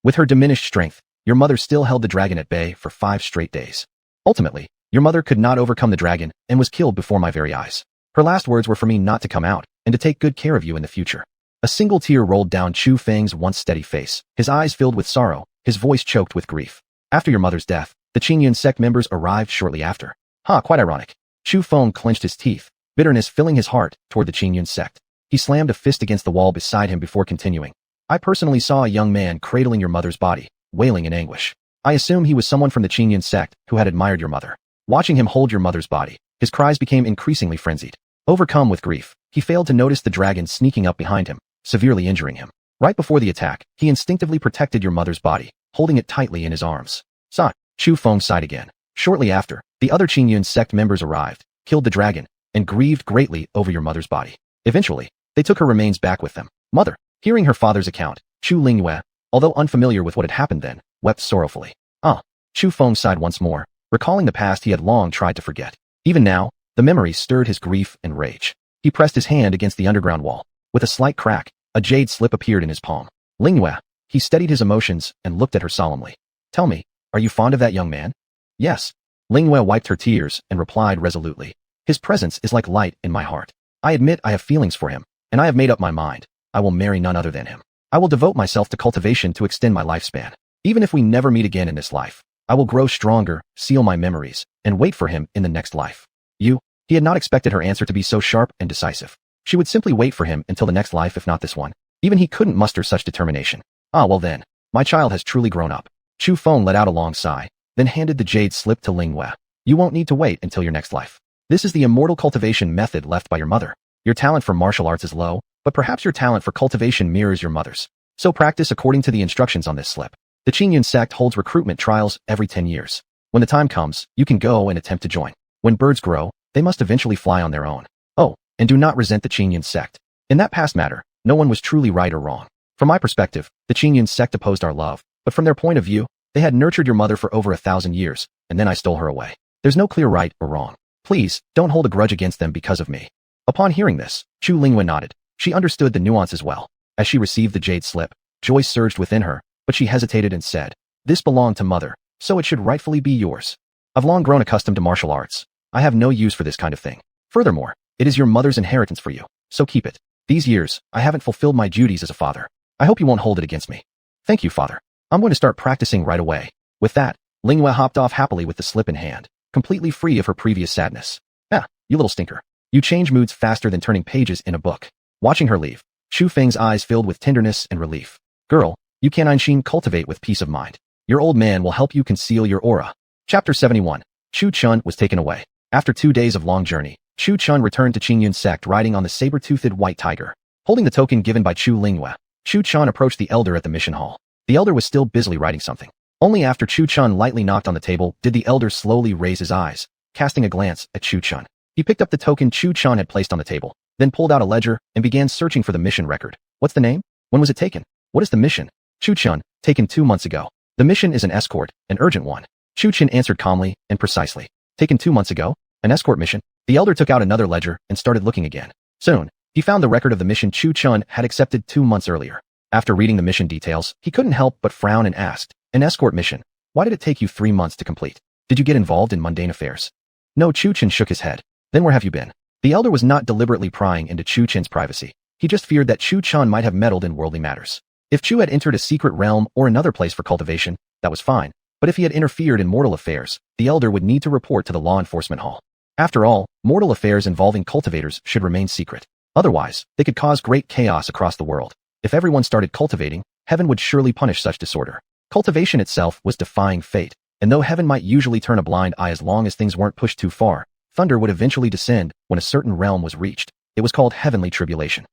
With her diminished strength, your mother still held the dragon at bay for 5 straight days. Ultimately, your mother could not overcome the dragon and was killed before my very eyes. Her last words were for me not to come out and to take good care of you in the future. A single tear rolled down Chu Feng's once steady face, his eyes filled with sorrow, his voice choked with grief. After your mother's death, the Qingyun sect members arrived shortly after. Quite ironic. Chu Feng clenched his teeth, bitterness filling his heart toward the Qingyun sect. He slammed a fist against the wall beside him before continuing. I personally saw a young man cradling your mother's body, wailing in anguish. I assume he was someone from the Qingyun sect who had admired your mother. Watching him hold your mother's body, his cries became increasingly frenzied. Overcome with grief, he failed to notice the dragon sneaking up behind him, severely injuring him. Right before the attack, he instinctively protected your mother's body, holding it tightly in his arms. Chu Feng sighed again. Shortly after, the other Qingyun sect members arrived, killed the dragon, and grieved greatly over your mother's body. Eventually, they took her remains back with them. Mother, hearing her father's account, Chu Lingyue, although unfamiliar with what had happened then, wept sorrowfully. Chu Feng sighed once more, recalling the past he had long tried to forget. Even now, the memory stirred his grief and rage. He pressed his hand against the underground wall. With a slight crack, a jade slip appeared in his palm. Lingyue, he steadied his emotions and looked at her solemnly. Tell me, are you fond of that young man? Yes. Lingyue wiped her tears and replied resolutely. His presence is like light in my heart. I admit I have feelings for him, and I have made up my mind. I will marry none other than him. I will devote myself to cultivation to extend my lifespan. Even if we never meet again in this life, I will grow stronger, seal my memories, and wait for him in the next life. He had not expected her answer to be so sharp and decisive. She would simply wait for him until the next life if not this one. Even he couldn't muster such determination. Well then, my child has truly grown up. Chu Feng let out a long sigh, then handed the jade slip to Lingyue. You won't need to wait until your next life. This is the immortal cultivation method left by your mother. Your talent for martial arts is low, but perhaps your talent for cultivation mirrors your mother's. So practice according to the instructions on this slip. The Qingyun sect holds recruitment trials every 10 years. When the time comes, you can go and attempt to join. When birds grow, they must eventually fly on their own. And do not resent the Qingyun sect. In that past matter, no one was truly right or wrong. From my perspective, the Qingyun sect opposed our love, but from their point of view, they had nurtured your mother for over 1,000 years, and then I stole her away. There's no clear right or wrong. Please, don't hold a grudge against them because of me. Upon hearing this, Chu Lingyue nodded. She understood the nuances well. As she received the jade slip, joy surged within her, but she hesitated and said, This belonged to mother, so it should rightfully be yours. I've long grown accustomed to martial arts. I have no use for this kind of thing. Furthermore, It is your mother's inheritance for you, so keep it. These years, I haven't fulfilled my duties as a father. I hope you won't hold it against me. Thank you, father. I'm going to start practicing right away. With that, Linghua hopped off happily with the slip in hand, completely free of her previous sadness. Ah, you little stinker. You change moods faster than turning pages in a book. Watching her leave, Shu Feng's eyes filled with tenderness and relief. Girl, you can Anshin cultivate with peace of mind. Your old man will help you conceal your aura. Chapter 71. Chu Chun was taken away. After 2 days of long journey, Chu Chun returned to Qingyun sect riding on the saber-toothed white tiger. Holding the token given by Chu Linghua, Chu Chun approached the elder at the mission hall. The elder was still busily writing something. Only after Chu Chun lightly knocked on the table did the elder slowly raise his eyes, casting a glance at Chu Chun. He picked up the token Chu Chun had placed on the table, then pulled out a ledger and began searching for the mission record. What's the name? When was it taken? What is the mission? Chu Chun, taken 2 months ago. The mission is an escort, an urgent one. Chu Chun answered calmly and precisely. Taken 2 months ago? An escort mission? The elder took out another ledger and started looking again. Soon, he found the record of the mission Chu Chun had accepted 2 months earlier. After reading the mission details, he couldn't help but frown and asked, an escort mission? Why did it take you 3 months to complete? Did you get involved in mundane affairs? No, Chu Chun shook his head. Then where have you been? The elder was not deliberately prying into Chu Chun's privacy. He just feared that Chu Chun might have meddled in worldly matters. If Chu had entered a secret realm or another place for cultivation, that was fine. But if he had interfered in mortal affairs, the elder would need to report to the law enforcement hall. After all, mortal affairs involving cultivators should remain secret. Otherwise, they could cause great chaos across the world. If everyone started cultivating, heaven would surely punish such disorder. Cultivation itself was defying fate, and though heaven might usually turn a blind eye as long as things weren't pushed too far, thunder would eventually descend when a certain realm was reached. It was called heavenly tribulation.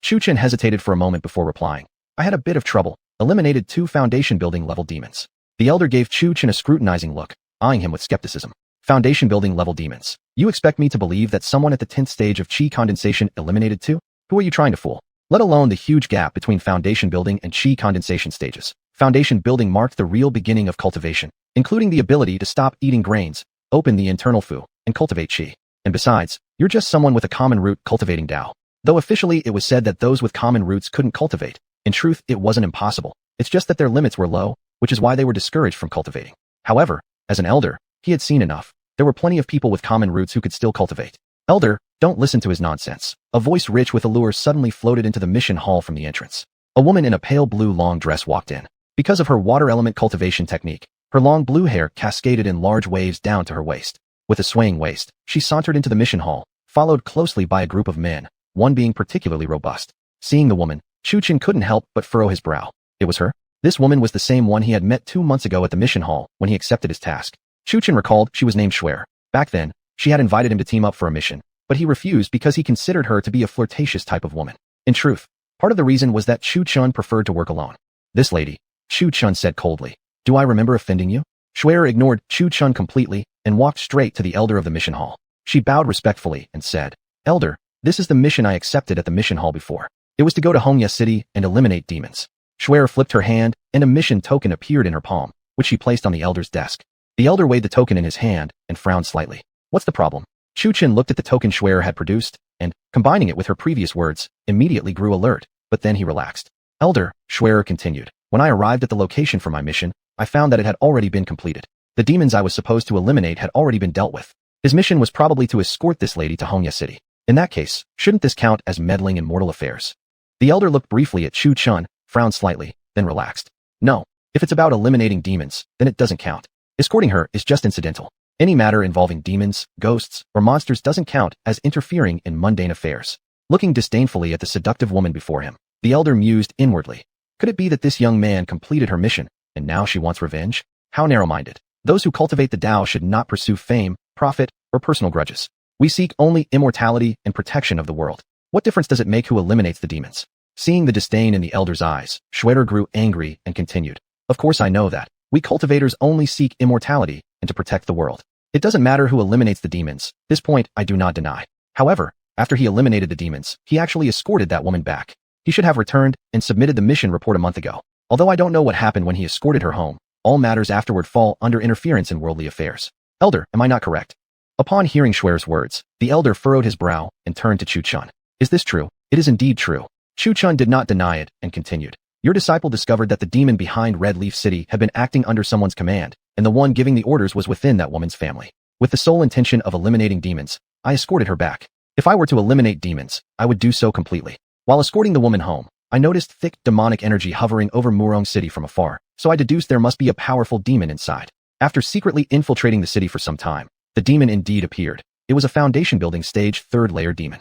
Chu Chun hesitated for a moment before replying. I had a bit of trouble, eliminated 2 foundation building level demons. The elder gave Chu Chun a scrutinizing look, eyeing him with skepticism. Foundation building level demons. You expect me to believe that someone at the 10th stage of chi condensation eliminated 2? Who are you trying to fool? Let alone the huge gap between foundation building and chi condensation stages. Foundation building marked the real beginning of cultivation, including the ability to stop eating grains, open the internal fu, and cultivate chi. And besides, you're just someone with a common root cultivating Tao. Though officially it was said that those with common roots couldn't cultivate, in truth it wasn't impossible. It's just that their limits were low, which is why they were discouraged from cultivating. However, as an elder, he had seen enough. There were plenty of people with common roots who could still cultivate. Elder, don't listen to his nonsense. A voice rich with allure suddenly floated into the mission hall from the entrance. A woman in a pale blue long dress walked in. Because of her water element cultivation technique, her long blue hair cascaded in large waves down to her waist. With a swaying waist, she sauntered into the mission hall, followed closely by a group of men, one being particularly robust. Seeing the woman, Chu Chun couldn't help but furrow his brow. It was her? This woman was the same one he had met 2 months ago at the mission hall when he accepted his task. Chu Chun recalled she was named Shuer. Back then, she had invited him to team up for a mission, but he refused because he considered her to be a flirtatious type of woman. In truth, part of the reason was that Chu Chun preferred to work alone. This lady, Chu Chun said coldly. Do I remember offending you? Shuer ignored Chu Chun completely and walked straight to the elder of the mission hall. She bowed respectfully and said, Elder, this is the mission I accepted at the mission hall before. It was to go to Hongya City and eliminate demons. Shuer flipped her hand and a mission token appeared in her palm, which she placed on the elder's desk. The elder weighed the token in his hand and frowned slightly. What's the problem? Chu Chun looked at the token Shuer had produced and, combining it with her previous words, immediately grew alert, but then he relaxed. Elder, Shuer continued, when I arrived at the location for my mission, I found that it had already been completed. The demons I was supposed to eliminate had already been dealt with. His mission was probably to escort this lady to Hongya City. In that case, shouldn't this count as meddling in mortal affairs? The elder looked briefly at Chu Chun, frowned slightly, then relaxed. No, if it's about eliminating demons, then it doesn't count. Escorting her is just incidental. Any matter involving demons, ghosts, or monsters doesn't count as interfering in mundane affairs. Looking disdainfully at the seductive woman before him, the elder mused inwardly. Could it be that this young man completed her mission, and now she wants revenge? How narrow-minded. Those who cultivate the Tao should not pursue fame, profit, or personal grudges. We seek only immortality and protection of the world. What difference does it make who eliminates the demons? Seeing the disdain in the elder's eyes, Shuer grew angry and continued. Of course I know that. We cultivators only seek immortality and to protect the world. It doesn't matter who eliminates the demons. This point I do not deny. However, after he eliminated the demons, he actually escorted that woman back. He should have returned and submitted the mission report a month ago. Although I don't know what happened when he escorted her home, all matters afterward fall under interference in worldly affairs. Elder, am I not correct? Upon hearing Shuer's words, the elder furrowed his brow and turned to Chu Chun. Is this true? It is indeed true. Chu Chun did not deny it and continued. Your disciple discovered that the demon behind Red Leaf City had been acting under someone's command, and the one giving the orders was within that woman's family. With the sole intention of eliminating demons, I escorted her back. If I were to eliminate demons, I would do so completely. While escorting the woman home, I noticed thick demonic energy hovering over Murong City from afar, so I deduced there must be a powerful demon inside. After secretly infiltrating the city for some time, the demon indeed appeared. It was a foundation building stage 3rd layer demon.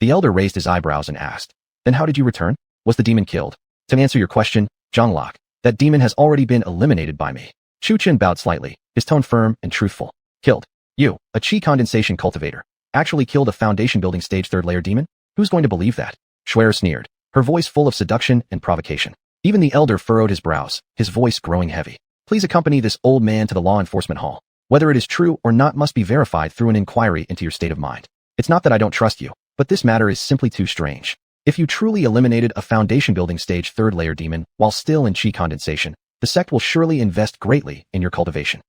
The elder raised his eyebrows and asked, "Then how did you return? Was the demon killed?" "To answer your question, Zhonglok, that demon has already been eliminated by me." Chu Chen bowed slightly, his tone firm and truthful. "Killed? You, a chi condensation cultivator, actually killed a foundation building stage 3rd layer demon? Who's going to believe that?" Shuer sneered, her voice full of seduction and provocation. Even the elder furrowed his brows, his voice growing heavy. "Please accompany this old man to the law enforcement hall. Whether it is true or not must be verified through an inquiry into your state of mind. It's not that I don't trust you, but this matter is simply too strange. If you truly eliminated a foundation building stage 3rd layer demon while still in chi condensation, the sect will surely invest greatly in your cultivation."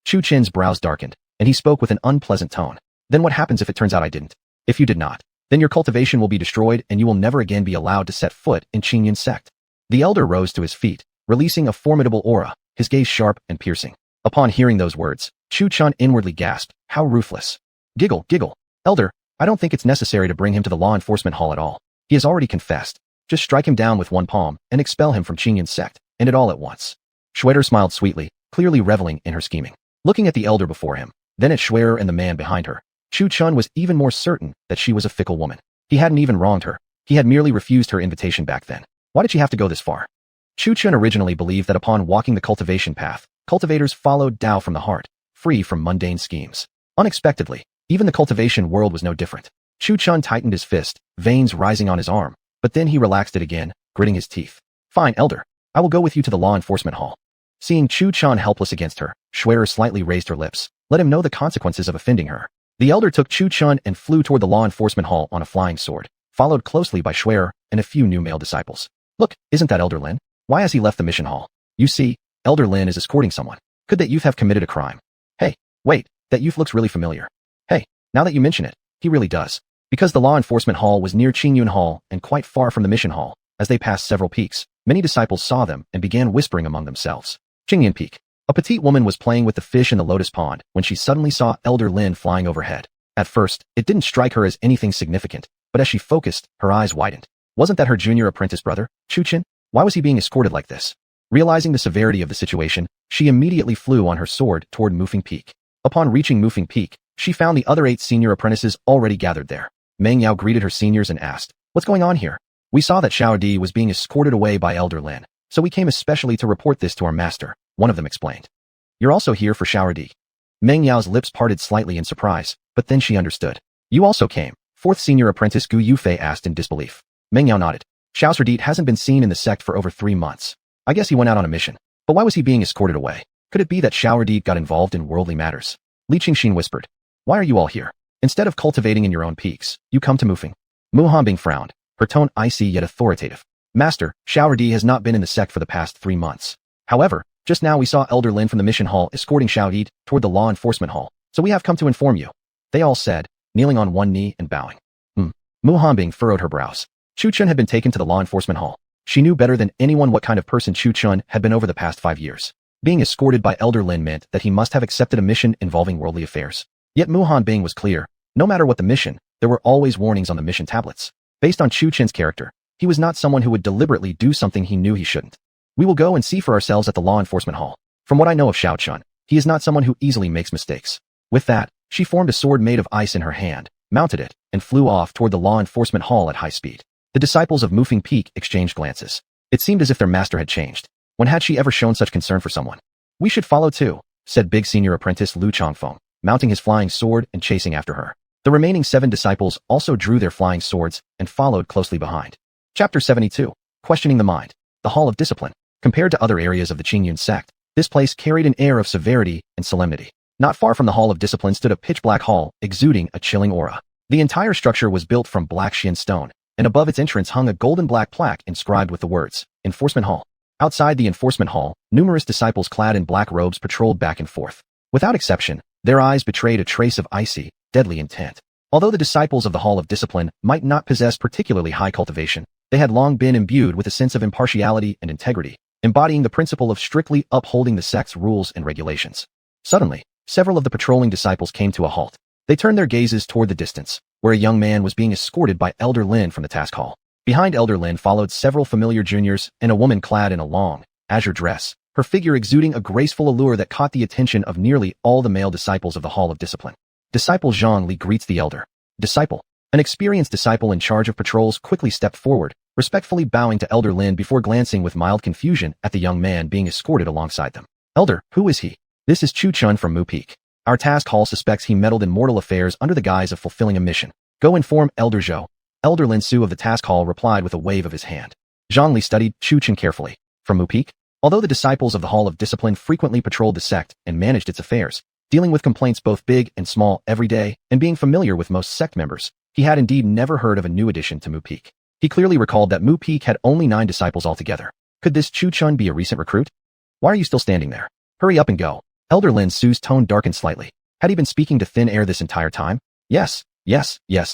Chu Chen's brows darkened, and he spoke with an unpleasant tone. "Then what happens if it turns out I didn't? If you did not, then your cultivation will be destroyed and you will never again be allowed to set foot in Qingyun sect." The elder rose to his feet, releasing a formidable aura, his gaze sharp and piercing. Upon hearing those words, Chu Chen inwardly gasped, "How ruthless." Giggle, "Elder, I don't think it's necessary to bring him to the law enforcement hall at all. He has already confessed. Just strike him down with one palm and expel him from Qingyun sect, and it all at once." Schwerer smiled sweetly, clearly reveling in her scheming. Looking at the elder before him, then at Schwerer and the man behind her, Chu Chen was even more certain that she was a fickle woman. He hadn't even wronged her. He had merely refused her invitation back then. Why did she have to go this far? Chu Chen originally believed that upon walking the cultivation path, cultivators followed Tao from the heart, free from mundane schemes. Unexpectedly, even the cultivation world was no different. Chu Chen tightened his fist, veins rising on his arm, but then he relaxed it again, gritting his teeth. "Fine, elder. I will go with you to the law enforcement hall." Seeing Chu Chen helpless against her, Schwerer slightly raised her lips. Let him know the consequences of offending her. The elder took Chu Chen and flew toward the law enforcement hall on a flying sword, followed closely by Schwerer and a few new male disciples. "Look, isn't that Elder Lin? Why has he left the mission hall? You see, Elder Lin is escorting someone. Could that youth have committed a crime? Hey, wait, that youth looks really familiar. Hey, now that you mention it, he really does." Because the law enforcement hall was near Qingyun Hall and quite far from the mission hall, as they passed several peaks, many disciples saw them and began whispering among themselves. Qingyun Peak. A petite woman was playing with the fish in the lotus pond when she suddenly saw Elder Lin flying overhead. At first, it didn't strike her as anything significant, but as she focused, her eyes widened. Wasn't that her junior apprentice brother, Chu Chen? Why was he being escorted like this? Realizing the severity of the situation, she immediately flew on her sword toward Mufing Peak. Upon reaching Mufing Peak, she found the other 8 senior apprentices already gathered there. Meng Yao greeted her seniors and asked, "What's going on here? We saw that Xiao Di was being escorted away by Elder Lin, so we came especially to report this to our master," one of them explained. "You're also here for Xiao Di." Meng Yao's lips parted slightly in surprise, but then she understood. "You also came?" 4th senior apprentice Gu Yufei asked in disbelief. Meng Yao nodded. "Xiao Serdit hasn't been seen in the sect for over 3 months. I guess he went out on a mission. But why was he being escorted away? Could it be that Xiao Serdit got involved in worldly matters?" Li Qingxin whispered. "Why are you all here? Instead of cultivating in your own peaks, you come to Mufing." Mu Hanbing frowned, her tone icy yet authoritative. "Master, Xiao Serdit has not been in the sect for the past 3 months. However, just now we saw Elder Lin from the mission hall escorting Xiao Di toward the law enforcement hall, so we have come to inform you," they all said, kneeling on one knee and bowing. Mu Hanbing furrowed her brows. Chu Chen had been taken to the law enforcement hall. She knew better than anyone what kind of person Chu Chen had been over the past 5 years. Being escorted by Elder Lin meant that he must have accepted a mission involving worldly affairs. Yet Mu Hanbing was clear. No matter what the mission, there were always warnings on the mission tablets. Based on Chu Chen's character, he was not someone who would deliberately do something he knew he shouldn't. "We will go and see for ourselves at the law enforcement hall. From what I know of Xiao Chen, he is not someone who easily makes mistakes." With that, she formed a sword made of ice in her hand, mounted it, and flew off toward the law enforcement hall at high speed. The disciples of Mufing Peak exchanged glances. It seemed as if their master had changed. When had she ever shown such concern for someone? "We should follow too," said big senior apprentice Lu Chongfeng, mounting his flying sword and chasing after her. The remaining 7 disciples also drew their flying swords and followed closely behind. Chapter 72. Questioning the Mind. The Hall of Discipline. Compared to other areas of the Qingyun sect, this place carried an air of severity and solemnity. Not far from the Hall of Discipline stood a pitch-black hall, exuding a chilling aura. The entire structure was built from black Xian stone, and above its entrance hung a golden-black plaque inscribed with the words, "Enforcement Hall." Outside the enforcement hall, numerous disciples clad in black robes patrolled back and forth. Without exception, their eyes betrayed a trace of icy, deadly intent. Although the disciples of the Hall of Discipline might not possess particularly high cultivation, they had long been imbued with a sense of impartiality and integrity, embodying the principle of strictly upholding the sect's rules and regulations. Suddenly, several of the patrolling disciples came to a halt. They turned their gazes toward the distance, where a young man was being escorted by Elder Lin from the task hall. Behind Elder Lin followed several familiar juniors and a woman clad in a long, azure dress, her figure exuding a graceful allure that caught the attention of nearly all the male disciples of the Hall of Discipline. Disciple Zhang Li greets the elder. Disciple. An experienced disciple in charge of patrols quickly stepped forward, respectfully bowing to Elder Lin before glancing with mild confusion at the young man being escorted alongside them. Elder, who is he? This is Chu Chun from Mu Peak. Our task hall suspects he meddled in mortal affairs under the guise of fulfilling a mission. Go inform Elder Zhou. Elder Lin Su of the task hall replied with a wave of his hand. Zhang Li studied Chu Chun carefully. From Mu Peak? Although the disciples of the Hall of Discipline frequently patrolled the sect and managed its affairs, dealing with complaints both big and small every day, and being familiar with most sect members, he had indeed never heard of a new addition to Mu Peak. He clearly recalled that Mu Peak had only 9 disciples altogether. Could this Chu Chun be a recent recruit? Why are you still standing there? Hurry up and go. Elder Lin Su's tone darkened slightly. Had he been speaking to thin air this entire time? Yes,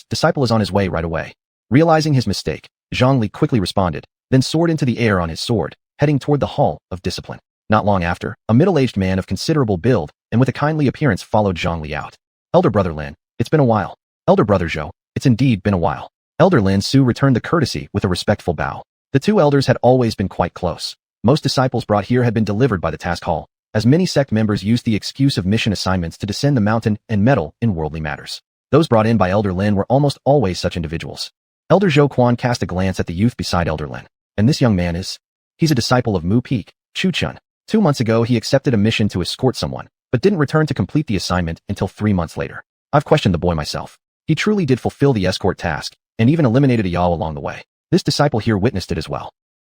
disciple is on his way right away. Realizing his mistake, Zhang Li quickly responded, then soared into the air on his sword, heading toward the Hall of Discipline. Not long after, a middle-aged man of considerable build and with a kindly appearance followed Zhang Li out. Elder Brother Lin, it's been a while. Elder Brother Zhou, it's indeed been a while. Elder Lin Su returned the courtesy with a respectful bow. The two elders had always been quite close. Most disciples brought here had been delivered by the task hall, as many sect members used the excuse of mission assignments to descend the mountain and meddle in worldly matters. Those brought in by Elder Lin were almost always such individuals. Elder Zhou Quan cast a glance at the youth beside Elder Lin. And this young man is? He's a disciple of Mu Peak, Chu Chun. 2 months ago he accepted a mission to escort someone, but didn't return to complete the assignment until 3 months later. I've questioned the boy myself. He truly did fulfill the escort task, and even eliminated a Yao along the way. This disciple here witnessed it as well.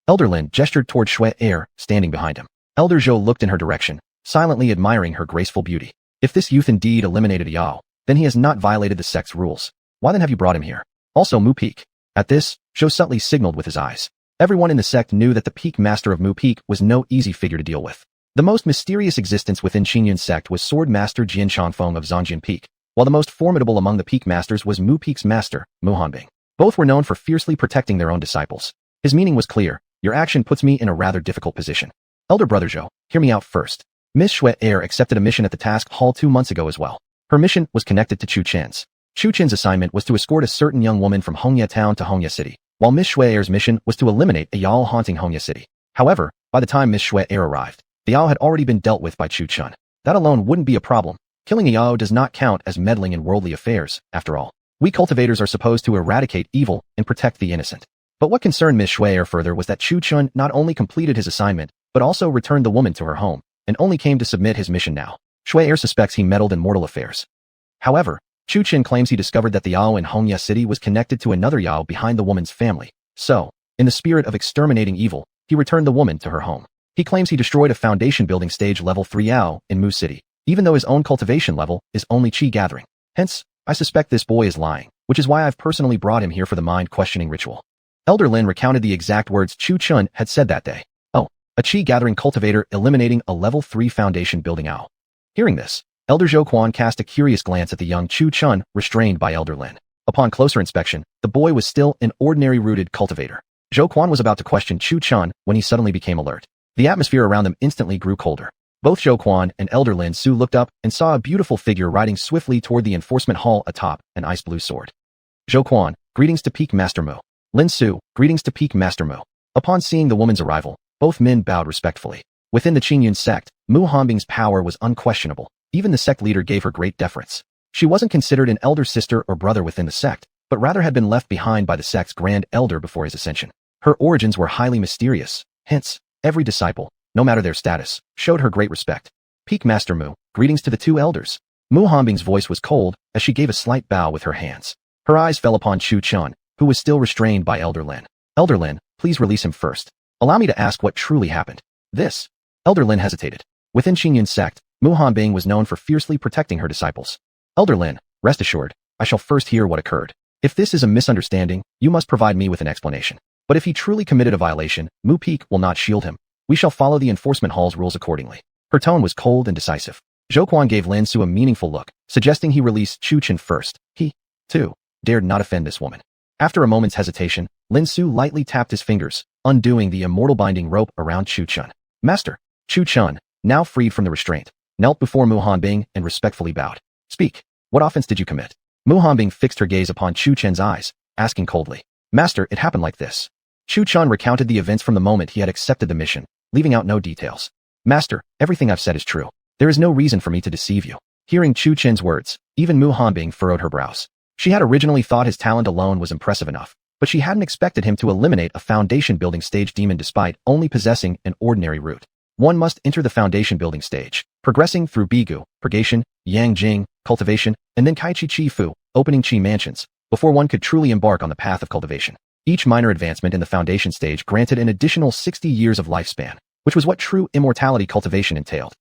Elder Lin gestured toward Shui Er, standing behind him. Elder Zhou looked in her direction, silently admiring her graceful beauty. If this youth indeed eliminated a Yao, then he has not violated the sect's rules. Why then have you brought him here? Also Mu Peak. At this, Zhou subtly signaled with his eyes. Everyone in the sect knew that the Peak Master of Mu Peak was no easy figure to deal with. The most mysterious existence within Qinyun's sect was Sword Master Jian Changfeng of Zhangjian Peak, while the most formidable among the Peak Masters was Mu Peak's master, Mu Hanbing. Both were known for fiercely protecting their own disciples. His meaning was clear. Your action puts me in a rather difficult position. Elder Brother Zhou, hear me out first. Miss Shui Er accepted a mission at the task hall 2 months ago as well. Her mission was connected to Chu Chen's. Chu Chen's assignment was to escort a certain young woman from Hongye Town to Hongye City, while Miss Shui Er's mission was to eliminate a Yao haunting Hongye City. However, by the time Miss Shui Er arrived, the Yao had already been dealt with by Chu Chun. That alone wouldn't be a problem. Killing a Yao does not count as meddling in worldly affairs, after all. We cultivators are supposed to eradicate evil and protect the innocent. But what concerned Miss Shui Er further was that Chu Chun not only completed his assignment, but also returned the woman to her home, and only came to submit his mission now. Shui Er suspects he meddled in mortal affairs. However, Chu Chun claims he discovered that the Yao in Hongye City was connected to another Yao behind the woman's family. So, in the spirit of exterminating evil, he returned the woman to her home. He claims he destroyed a foundation building stage level 3 Yao in Mu City, even though his own cultivation level is only Qi gathering. Hence, I suspect this boy is lying, which is why I've personally brought him here for the mind-questioning ritual. Elder Lin recounted the exact words Chu Chun had said that day. Oh, a Qi gathering cultivator eliminating a level 3 foundation building Yao. Hearing this, Elder Zhou Quan cast a curious glance at the young Chu Chun restrained by Elder Lin. Upon closer inspection, the boy was still an ordinary rooted cultivator. Zhou Quan was about to question Chu Chun when he suddenly became alert. The atmosphere around them instantly grew colder. Both Zhou Quan and Elder Lin Su looked up and saw a beautiful figure riding swiftly toward the enforcement hall atop an ice blue sword. Zhou Quan, greetings to Peak Master Mu. Lin Su, greetings to Peak Master Mu. Upon seeing the woman's arrival, both men bowed respectfully. Within the Qinyun sect, Mu Hanbing's power was unquestionable. Even the sect leader gave her great deference. She wasn't considered an elder sister or brother within the sect, but rather had been left behind by the sect's grand elder before his ascension. Her origins were highly mysterious. Hence, every disciple, no matter their status, showed her great respect. Peak Master Mu, greetings to the two elders. Mu Hanbing's voice was cold as she gave a slight bow with her hands. Her eyes fell upon Chu Chun, who was still restrained by Elder Lin. Elder Lin, please release him first. Allow me to ask what truly happened. This. Elder Lin hesitated. Within Qinyun's sect, Mu Hanbing was known for fiercely protecting her disciples. Elder Lin, rest assured, I shall first hear what occurred. If this is a misunderstanding, you must provide me with an explanation. But if he truly committed a violation, Mu Peak will not shield him. We shall follow the enforcement hall's rules accordingly. Her tone was cold and decisive. Zhou Quan gave Lin Su a meaningful look, suggesting he release Chu Chun first. He, too, dared not offend this woman. After a moment's hesitation, Lin Su lightly tapped his fingers, undoing the immortal binding rope around Chu Chun. Master, Chu Chun, now freed from the restraint, knelt before Mu Hanbing and respectfully bowed. Speak. What offense did you commit? Mu Hanbing fixed her gaze upon Chu Chen's eyes, asking coldly. Master, it happened like this. Chu Chen recounted the events from the moment he had accepted the mission, leaving out no details. Master, everything I've said is true. There is no reason for me to deceive you. Hearing Chu Chen's words, even Mu Hanbing furrowed her brows. She had originally thought his talent alone was impressive enough, but she hadn't expected him to eliminate a foundation-building stage demon despite only possessing an ordinary root. One must enter the foundation-building stage, progressing through Bigu, Purgation, Yang Jing, Cultivation, and then Kai Chi Fu, opening Qi Mansions, before one could truly embark on the path of cultivation. Each minor advancement in the foundation stage granted an additional 60 years of lifespan, which was what true immortality cultivation entailed.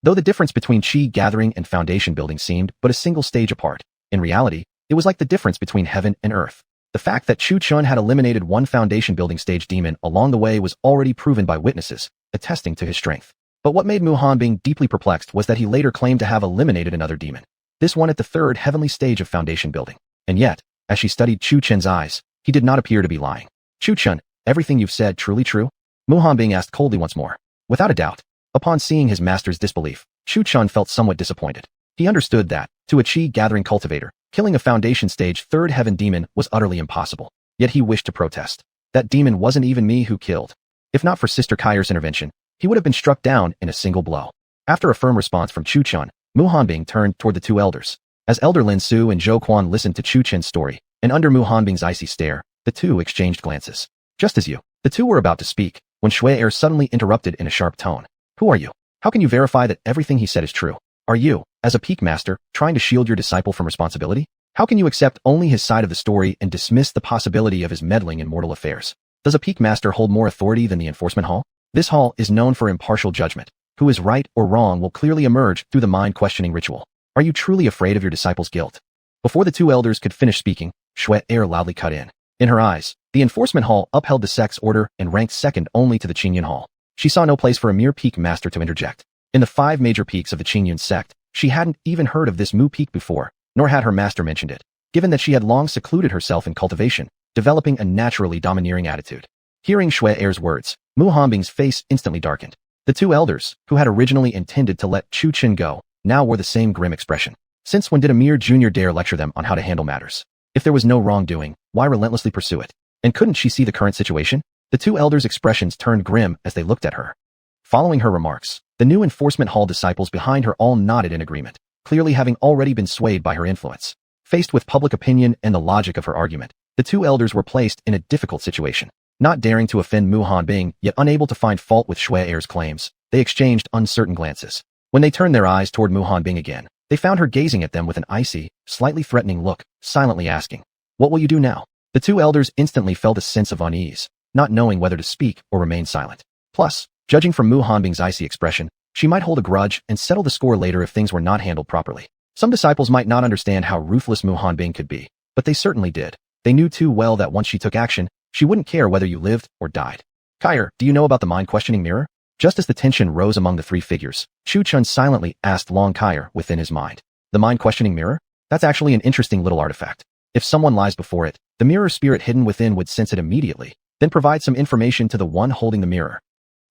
Though the difference between Qi gathering and foundation building seemed but a single stage apart, in reality, it was like the difference between heaven and earth. The fact that Chu Chen had eliminated one foundation-building stage demon along the way was already proven by witnesses, attesting to his strength. But what made Mu Hanbing deeply perplexed was that he later claimed to have eliminated another demon, this one at the third heavenly stage of foundation building. And yet, as she studied Chu Chen's eyes, he did not appear to be lying. Chu Chen, everything you've said truly true? Mu Hanbing asked coldly once more. Without a doubt. Upon seeing his master's disbelief, Chu Chen felt somewhat disappointed. He understood that, to a Qi-gathering cultivator, killing a foundation stage third heaven demon was utterly impossible. Yet he wished to protest. That demon wasn't even me who killed. If not for Sister Kair's intervention, he would have been struck down in a single blow. After a firm response from Chu Chen, Mu Hanbing turned toward the two elders. As Elder Lin Su and Zhou Quan listened to Chu Chen's story, and under Mu Hanbing's icy stare, the two exchanged glances. Just as the two were about to speak, when Shui Er suddenly interrupted in a sharp tone. Who are you? How can you verify that everything he said is true? Are you, as a peak master, trying to shield your disciple from responsibility? How can you accept only his side of the story and dismiss the possibility of his meddling in mortal affairs? Does a peak master hold more authority than the enforcement hall? This hall is known for impartial judgment. Who is right or wrong will clearly emerge through the mind-questioning ritual. Are you truly afraid of your disciple's guilt? Before the two elders could finish speaking, Shui Er loudly cut in. In her eyes, the enforcement hall upheld the sect's order and ranked second only to the Qingyun hall. She saw no place for a mere peak master to interject. In the 5 major peaks of the Qingyun sect, she hadn't even heard of this Mu peak before, nor had her master mentioned it, given that she had long secluded herself in cultivation, developing a naturally domineering attitude. Hearing Shui Er's words, Mu Hanbing's face instantly darkened. The two elders, who had originally intended to let Chu Chen go, now wore the same grim expression. Since when did a mere junior dare lecture them on how to handle matters? If there was no wrongdoing, why relentlessly pursue it? And couldn't she see the current situation? The two elders' expressions turned grim as they looked at her. Following her remarks, the new enforcement hall disciples behind her all nodded in agreement, clearly having already been swayed by her influence. Faced with public opinion and the logic of her argument, the two elders were placed in a difficult situation. Not daring to offend Mu Hanbing, yet unable to find fault with Shui Er's claims, they exchanged uncertain glances. When they turned their eyes toward Mu Hanbing again, they found her gazing at them with an icy, slightly threatening look, silently asking, "What will you do now?" The two elders instantly felt a sense of unease, not knowing whether to speak or remain silent. Plus, judging from Mu Hanbing's icy expression, she might hold a grudge and settle the score later if things were not handled properly. Some disciples might not understand how ruthless Mu Hanbing could be, but they certainly did. They knew too well that once she took action, she wouldn't care whether you lived or died. Kair, do you know about the mind-questioning mirror? Just as the tension rose among the three figures, Chu Chen silently asked Long Kair within his mind. The mind-questioning mirror? That's actually an interesting little artifact. If someone lies before it, the mirror spirit hidden within would sense it immediately, then provide some information to the one holding the mirror.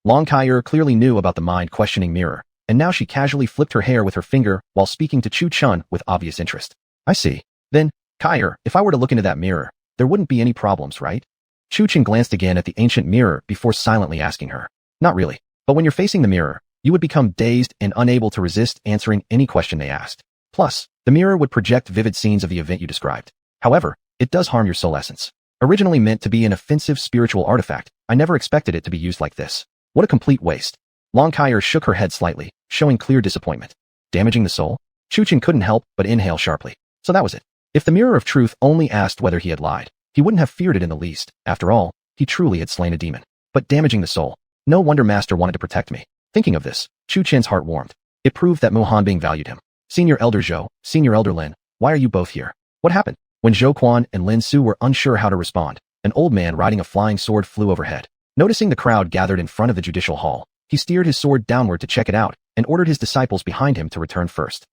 Long Kair clearly knew about the mind-questioning mirror, and now she casually flipped her hair with her finger while speaking to Chu Chen with obvious interest. I see. Then, Kair, if I were to look into that mirror, there wouldn't be any problems, right? Chu Chen glanced again at the ancient mirror before silently asking her. Not really. But when you're facing the mirror, you would become dazed and unable to resist answering any question they asked. Plus, the mirror would project vivid scenes of the event you described. However, it does harm your soul essence. Originally meant to be an offensive spiritual artifact, I never expected it to be used like this. What a complete waste. Long Kair shook her head slightly, showing clear disappointment. Damaging the soul? Chu Chen couldn't help but inhale sharply. So that was it. If the mirror of truth only asked whether he had lied, he wouldn't have feared it in the least. After all, he truly had slain a demon. But damaging the soul? No wonder Master wanted to protect me. Thinking of this, Chu Chen's heart warmed. It proved that Mu Hanbing valued him. Senior Elder Zhou, Senior Elder Lin, why are you both here? What happened? When Zhou Quan and Lin Su were unsure how to respond, an old man riding a flying sword flew overhead. Noticing the crowd gathered in front of the judicial hall, he steered his sword downward to check it out and ordered his disciples behind him to return first.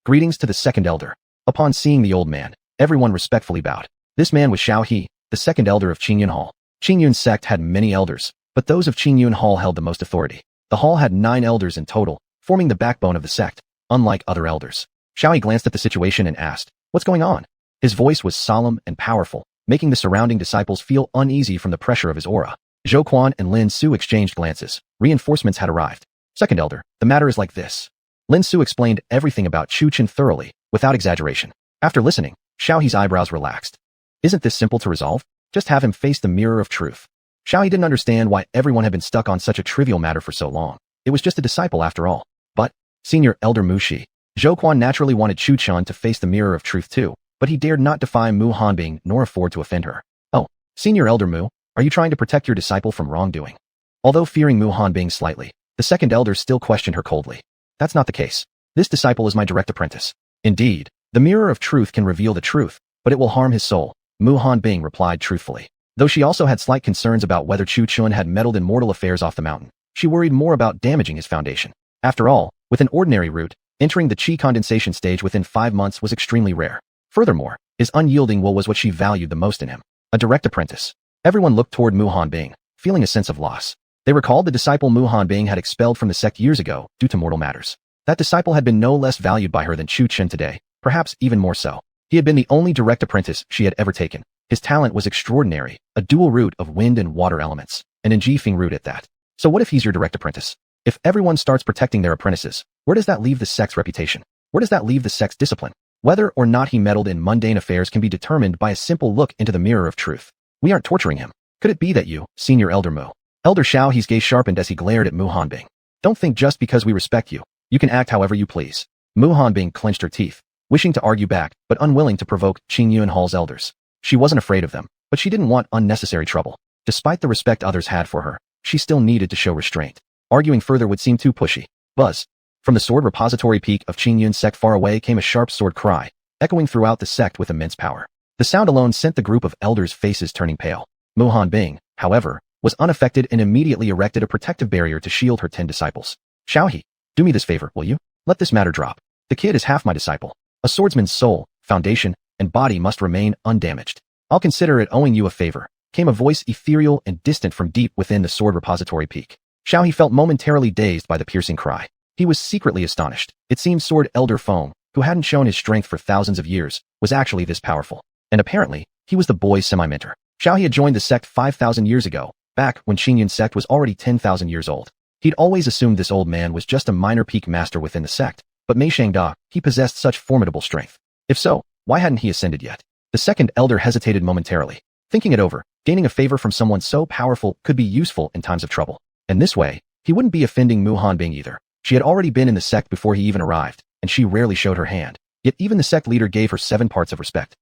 Greetings to the second elder. Upon seeing the old man, everyone respectfully bowed. This man was Xiao He, the second elder of Qingyun Hall. Qingyun sect had many elders, but those of Qingyun Hall held the most authority. The hall had 9 elders in total, forming the backbone of the sect, unlike other elders. Xiaoyi glanced at the situation and asked, "What's going on?" His voice was solemn and powerful, making the surrounding disciples feel uneasy from the pressure of his aura. Zhou Quan and Lin Su exchanged glances. Reinforcements had arrived. Second elder, the matter is like this. Lin Su explained everything about Chu Chen thoroughly, without exaggeration. After listening, Xiaoyi's eyebrows relaxed. Isn't this simple to resolve? Just have him face the mirror of truth. Xiaoyi didn't understand why everyone had been stuck on such a trivial matter for so long. It was just a disciple after all. But, Senior Elder Mu Shi, Zhou Quan naturally wanted Chu Chen to face the mirror of truth too, but he dared not defy Mu Hanbing nor afford to offend her. Oh, Senior Elder Mu, are you trying to protect your disciple from wrongdoing? Although fearing Mu Hanbing slightly, the second elder still questioned her coldly. That's not the case. This disciple is my direct apprentice. Indeed, the mirror of truth can reveal the truth, but it will harm his soul, Mu Hanbing replied truthfully. Though she also had slight concerns about whether Chu Chen had meddled in mortal affairs off the mountain, she worried more about damaging his foundation. After all, with an ordinary root, entering the qi condensation stage within 5 months was extremely rare. Furthermore, his unyielding will was what she valued the most in him. A direct apprentice. Everyone looked toward Mu Hanbing, feeling a sense of loss. They recalled the disciple Mu Hanbing had expelled from the sect years ago due to mortal matters. That disciple had been no less valued by her than Chu Chen today, perhaps even more so. He had been the only direct apprentice she had ever taken. His talent was extraordinary, a dual root of wind and water elements, an Njifeng root at that. So what if he's your direct apprentice? If everyone starts protecting their apprentices, where does that leave the sect's reputation? Where does that leave the sect's discipline? Whether or not he meddled in mundane affairs can be determined by a simple look into the mirror of truth. We aren't torturing him. Could it be that you, Senior Elder Mu? Elder Xiaoyi's gaze sharpened as he glared at Mu Hanbing. Don't think just because we respect you, you can act however you please. Mu Hanbing clenched her teeth, wishing to argue back, but unwilling to provoke Qingyun Hall's elders. She wasn't afraid of them, but she didn't want unnecessary trouble. Despite the respect others had for her, she still needed to show restraint. Arguing further would seem too pushy. Buzz. From the sword repository peak of Qingyun's sect far away came a sharp sword cry, echoing throughout the sect with immense power. The sound alone sent the group of elders' faces turning pale. Mu Hanbing, however, was unaffected and immediately erected a protective barrier to shield her 10 disciples. Xiaoyi, do me this favor, will you? Let this matter drop. The kid is half my disciple. A swordsman's soul, foundation, and body must remain undamaged. I'll consider it owing you a favor, came a voice ethereal and distant from deep within the sword repository peak. Xiaoyi felt momentarily dazed by the piercing cry. He was secretly astonished. It seemed Sword Elder Feng, who hadn't shown his strength for thousands of years, was actually this powerful. And apparently, he was the boy's semi-mentor. Xiaoyi had joined the sect 5,000 years ago, back when Qingyun's sect was already 10,000 years old. He'd always assumed this old man was just a minor peak master within the sect, but Mei Shangda, he possessed such formidable strength. If so, why hadn't he ascended yet? The second elder hesitated momentarily. Thinking it over, gaining a favor from someone so powerful could be useful in times of trouble. And this way, he wouldn't be offending Mu Hanbing either. She had already been in the sect before he even arrived, and she rarely showed her hand. Yet even the sect leader gave her 7 parts of respect.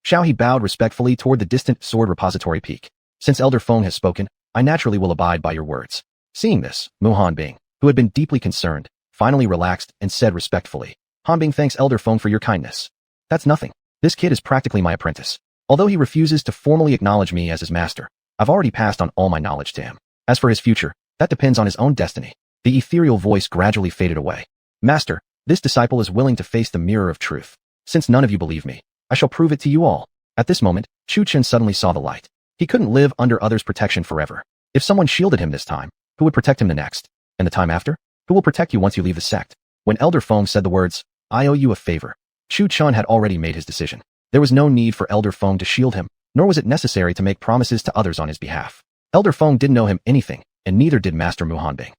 Xiaoyi bowed respectfully toward the distant sword repository peak. Since Elder Feng has spoken, I naturally will abide by your words. Seeing this, Mu Hanbing, who had been deeply concerned, finally relaxed and said respectfully, Hanbing thanks Elder Feng for your kindness. That's nothing. This kid is practically my apprentice. Although he refuses to formally acknowledge me as his master, I've already passed on all my knowledge to him. As for his future, that depends on his own destiny. The ethereal voice gradually faded away. Master, this disciple is willing to face the mirror of truth. Since none of you believe me, I shall prove it to you all. At this moment, Chu Chen suddenly saw the light. He couldn't live under others' protection forever. If someone shielded him this time, who would protect him the next? And the time after? Who will protect you once you leave the sect? When Elder Feng said the words, I owe you a favor, Chu Chen had already made his decision. There was no need for Elder Feng to shield him, nor was it necessary to make promises to others on his behalf. Elder Feng didn't know him anything, and neither did Master Mu Hanbing.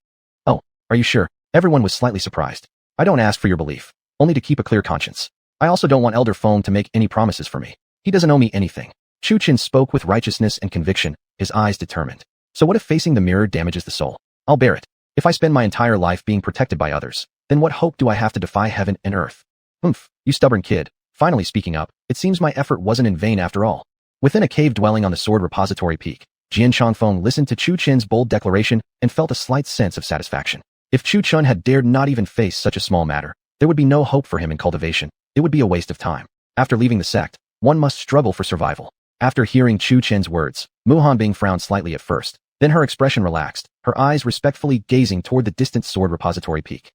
Oh, are you sure? Everyone was slightly surprised. I don't ask for your belief, only to keep a clear conscience. I also don't want Elder Feng to make any promises for me. He doesn't owe me anything. Chu Chen spoke with righteousness and conviction, his eyes determined. So what if facing the mirror damages the soul? I'll bear it. If I spend my entire life being protected by others, then what hope do I have to defy heaven and earth? You stubborn kid. Finally speaking up, it seems my effort wasn't in vain after all. Within a cave dwelling on the sword repository peak, Jian Changfeng listened to Chu Chen's bold declaration and felt a slight sense of satisfaction. If Chu Chen had dared not even face such a small matter, there would be no hope for him in cultivation. It would be a waste of time. After leaving the sect, one must struggle for survival. After hearing Chu Chen's words, Mu Hanbing frowned slightly at first. Then her expression relaxed, her eyes respectfully gazing toward the distant sword repository peak.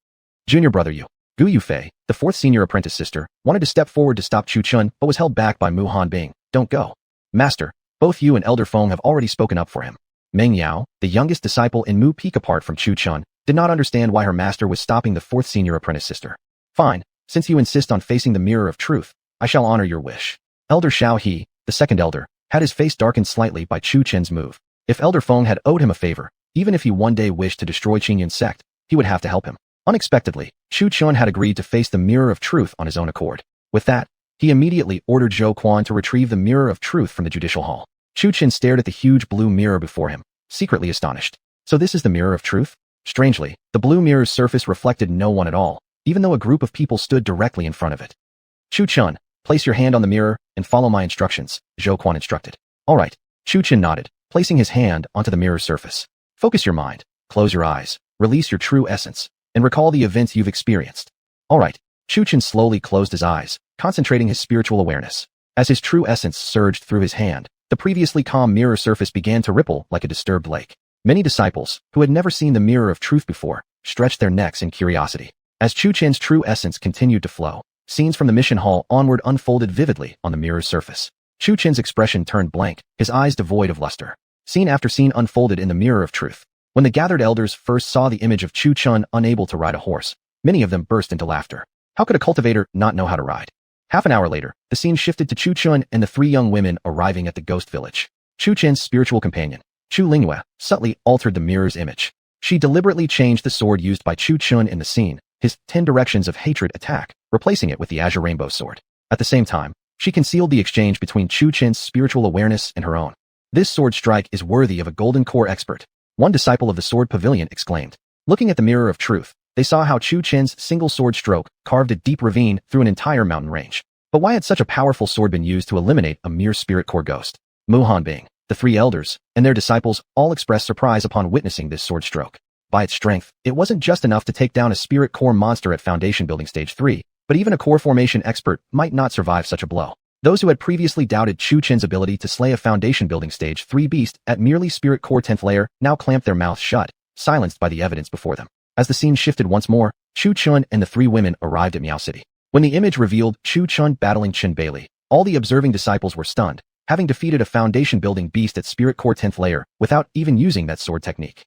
Junior brother Yu, Gu Yufei, the 4th senior apprentice sister, wanted to step forward to stop Chu Chen but was held back by Mu Hanbing. Don't go. Master, both you and Elder Feng have already spoken up for him. Meng Yao, the youngest disciple in Mu Peak apart from Chu Chen, did not understand why her master was stopping the 4th senior apprentice sister. Fine, Since you insist on facing the mirror of truth, I shall honor your wish. Elder Xiao He, the second elder, had his face darkened slightly by Chu Chen's move. If Elder Feng had owed him a favor, even if he one day wished to destroy Qingyun's sect, he would have to help him. Unexpectedly, Chu Chen had agreed to face the mirror of truth on his own accord. With that, he immediately ordered Zhou Quan to retrieve the mirror of truth from the judicial hall. Chu Chen stared at the huge blue mirror before him, secretly astonished. So this is the mirror of truth? Strangely, the blue mirror's surface reflected no one at all, even though a group of people stood directly in front of it. Chu Chen, place your hand on the mirror and follow my instructions, Zhou Quan instructed. All right. Chu Chen nodded, placing his hand onto the mirror's surface. Focus your mind, close your eyes, release your true essence, and recall the events you've experienced. All right. Chu Chen slowly closed his eyes, concentrating his spiritual awareness. As his true essence surged through his hand, the previously calm mirror surface began to ripple like a disturbed lake. Many disciples, who had never seen the mirror of truth before, stretched their necks in curiosity. As Chu Chen's true essence continued to flow, scenes from the mission hall onward unfolded vividly on the mirror's surface. Chu Chen's expression turned blank, his eyes devoid of luster. Scene after scene unfolded in the mirror of truth. When the gathered elders first saw the image of Chu Chen unable to ride a horse, many of them burst into laughter. How could a cultivator not know how to ride? Half an hour later, the scene shifted to Chu Chen and the three young women arriving at the ghost village. Chu Chen's spiritual companion, Chu Lingyue, subtly altered the mirror's image. She deliberately changed the sword used by Chu Chen in the scene, his 10 directions of hatred attack, replacing it with the Azure Rainbow sword. At the same time, she concealed the exchange between Chu Chen's spiritual awareness and her own. This sword strike is worthy of a golden core expert, one disciple of the sword pavilion exclaimed. Looking at the mirror of truth, they saw how Chu Chen's single sword stroke carved a deep ravine through an entire mountain range. But why had such a powerful sword been used to eliminate a mere spirit core ghost? Mu Hanbing, the three elders, and their disciples all expressed surprise upon witnessing this sword stroke. By its strength, it wasn't just enough to take down a spirit core monster at foundation building stage 3, but even a core formation expert might not survive such a blow. Those who had previously doubted Chu Chen's ability to slay a foundation building stage 3 beast at merely spirit core 10th layer now clamped their mouths shut, silenced by the evidence before them. As the scene shifted once more, Chu Chen and the three women arrived at Miao City. When the image revealed Chu Chen battling Chen Bailey, all the observing disciples were stunned, having defeated a foundation building beast at spirit core 10th layer without even using that sword technique.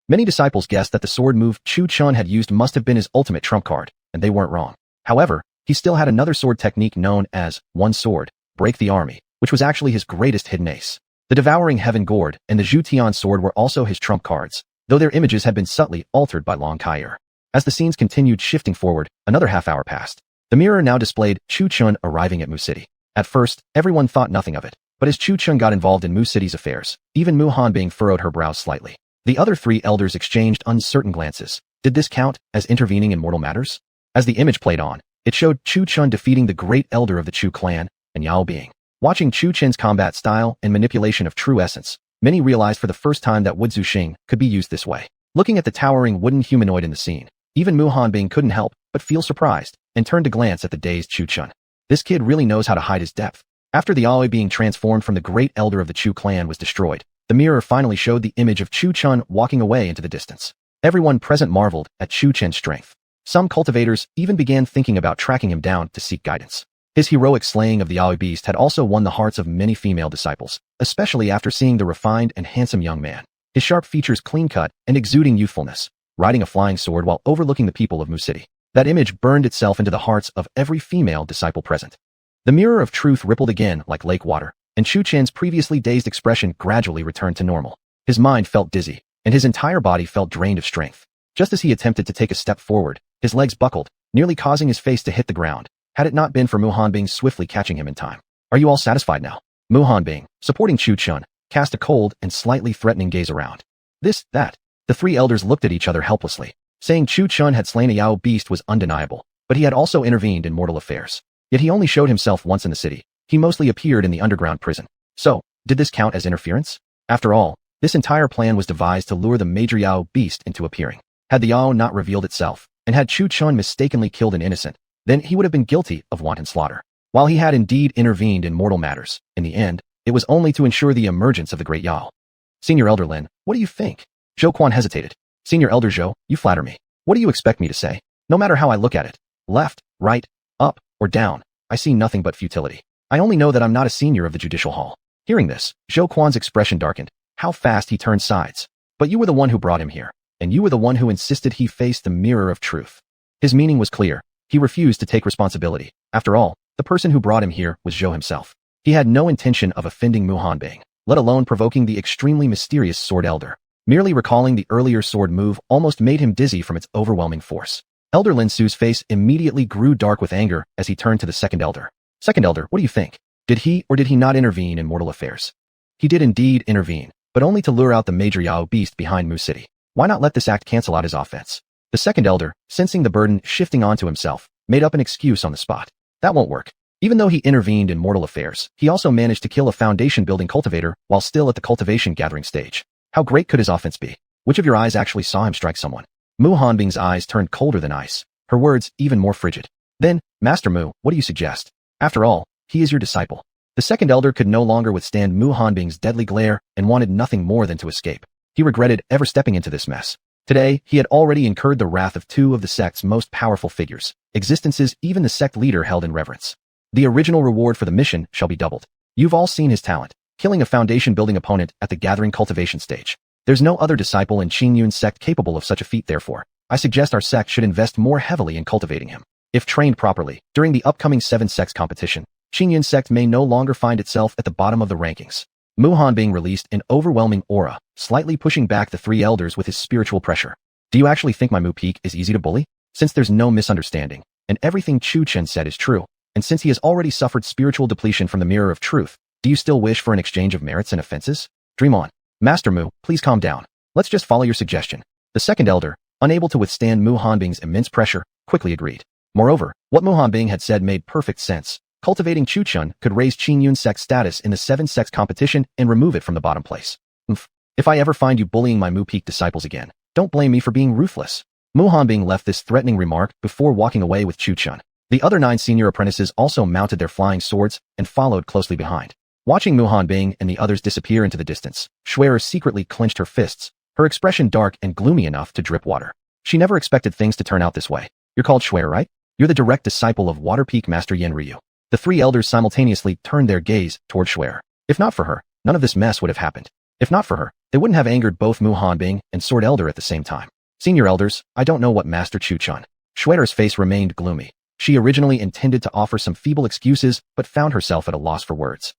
Many disciples guessed that the sword move Chu Chen had used must have been his ultimate trump card, and they weren't wrong. However, he still had another sword technique known as One Sword, Break the Army, which was actually his greatest hidden ace. The Devouring Heaven Gourd and the Zhu Tian sword were also his trump cards, though their images had been subtly altered by Long Kaier. As the scenes continued shifting forward, another half hour passed. The mirror now displayed Chu Chen arriving at Mu City. At first, everyone thought nothing of it, but as Chu Chen got involved in Mu City's affairs, even Mu Hanbing furrowed her brows slightly. The other three elders exchanged uncertain glances. Did this count as intervening in mortal matters? As the image played on, it showed Chu Chen defeating the great elder of the Chu clan, and Yao Bing. Watching Chu Chen's combat style and manipulation of true essence, many realized for the first time that Wu Zuxing could be used this way. Looking at the towering wooden humanoid in the scene, even Mu Hanbing couldn't help but feel surprised and turned to glance at the dazed Chu Chen. This kid really knows how to hide his depth. After the Aoi being transformed from the great elder of the Chu clan was destroyed, the mirror finally showed the image of Chu Chen walking away into the distance. Everyone present marveled at Chu Chen's strength. Some cultivators even began thinking about tracking him down to seek guidance. His heroic slaying of the Aoi beast had also won the hearts of many female disciples, especially after seeing the refined and handsome young man. His sharp features clean-cut and exuding youthfulness, riding a flying sword while overlooking the people of Mu City. That image burned itself into the hearts of every female disciple present. The mirror of truth rippled again like lake water, and Chu Chen's previously dazed expression gradually returned to normal. His mind felt dizzy, and his entire body felt drained of strength. Just as he attempted to take a step forward, his legs buckled, nearly causing his face to hit the ground, had it not been for Mu Hanbing swiftly catching him in time. Are you all satisfied now? Mu Hanbing, supporting Chu Chen, cast a cold and slightly threatening gaze around. This, that. The three elders looked at each other helplessly. Saying Chu Chen had slain a Yao beast was undeniable, but he had also intervened in mortal affairs. Yet he only showed himself once in the city. He mostly appeared in the underground prison. So, did this count as interference? After all, this entire plan was devised to lure the major Yao beast into appearing. Had the Yao not revealed itself, and had Chu Chen mistakenly killed an innocent, then he would have been guilty of wanton slaughter. While he had indeed intervened in mortal matters, in the end, it was only to ensure the emergence of the great Yao. Senior Elder Lin, what do you think? Zhou Quan hesitated. Senior Elder Zhou, you flatter me. What do you expect me to say? No matter how I look at it, left, right, up, or down, I see nothing but futility. I only know that I'm not a senior of the judicial hall. Hearing this, Zhou Quan's expression darkened. How fast he turned sides. But you were the one who brought him here, and you were the one who insisted he face the mirror of truth. His meaning was clear. He refused to take responsibility. After all, the person who brought him here was Zhou himself. He had no intention of offending Mu Hanbing, let alone provoking the extremely mysterious Sword Elder. Merely recalling the earlier sword move almost made him dizzy from its overwhelming force. Elder Lin Su's face immediately grew dark with anger as he turned to the second elder. Second elder, what do you think? Did he or did he not intervene in mortal affairs? He did indeed intervene, but only to lure out the major Yao beast behind Mu City. Why not let this act cancel out his offense? The second elder, sensing the burden shifting onto himself, made up an excuse on the spot. That won't work. Even though he intervened in mortal affairs, he also managed to kill a foundation-building cultivator while still at the cultivation gathering stage. How great could his offense be? Which of your eyes actually saw him strike someone? Mu Hanbing's eyes turned colder than ice, her words even more frigid. Then, Master Mu, what do you suggest? After all, he is your disciple. The second elder could no longer withstand Mu Hanbing's deadly glare and wanted nothing more than to escape. He regretted ever stepping into this mess. Today, he had already incurred the wrath of two of the sect's most powerful figures, existences even the sect leader held in reverence. The original reward for the mission shall be doubled. You've all seen his talent, killing a foundation-building opponent at the gathering cultivation stage. There's no other disciple in Qingyun's sect capable of such a feat therefore. I suggest our sect should invest more heavily in cultivating him. If trained properly, during the upcoming 7 sects competition, Qingyun's sect may no longer find itself at the bottom of the rankings. Mu Hanbing released an overwhelming aura, slightly pushing back the 3 elders with his spiritual pressure. Do you actually think my Mu Peak is easy to bully? Since there's no misunderstanding, and everything Chu Chen said is true, and since he has already suffered spiritual depletion from the Mirror of Truth, do you still wish for an exchange of merits and offenses? Dream on. Master Mu, please calm down. Let's just follow your suggestion. The second elder, unable to withstand Mu Hanbing's immense pressure, quickly agreed. Moreover, what Mu Hanbing had said made perfect sense. Cultivating Chu Chun could raise Qingyun's sect's status in the 7 sects competition and remove it from the bottom place. If I ever find you bullying my Mu Peak disciples again, don't blame me for being ruthless. Mu Hanbing left this threatening remark before walking away with Chu Chun. The other 9 senior apprentices also mounted their flying swords and followed closely behind. Watching Mu Hanbing and the others disappear into the distance, Schwerer secretly clenched her fists, her expression dark and gloomy enough to drip water. She never expected things to turn out this way. You're called Schwerer, right? You're the direct disciple of Water Peak Master Yen Ryu. The 3 elders simultaneously turned their gaze toward Schwerer. If not for her, none of this mess would have happened. If not for her, they wouldn't have angered both Mu Hanbing and Sword Elder at the same time. Senior elders, I don't know what Master Chu Chun. Schwerer's face remained gloomy. She originally intended to offer some feeble excuses, but found herself at a loss for words.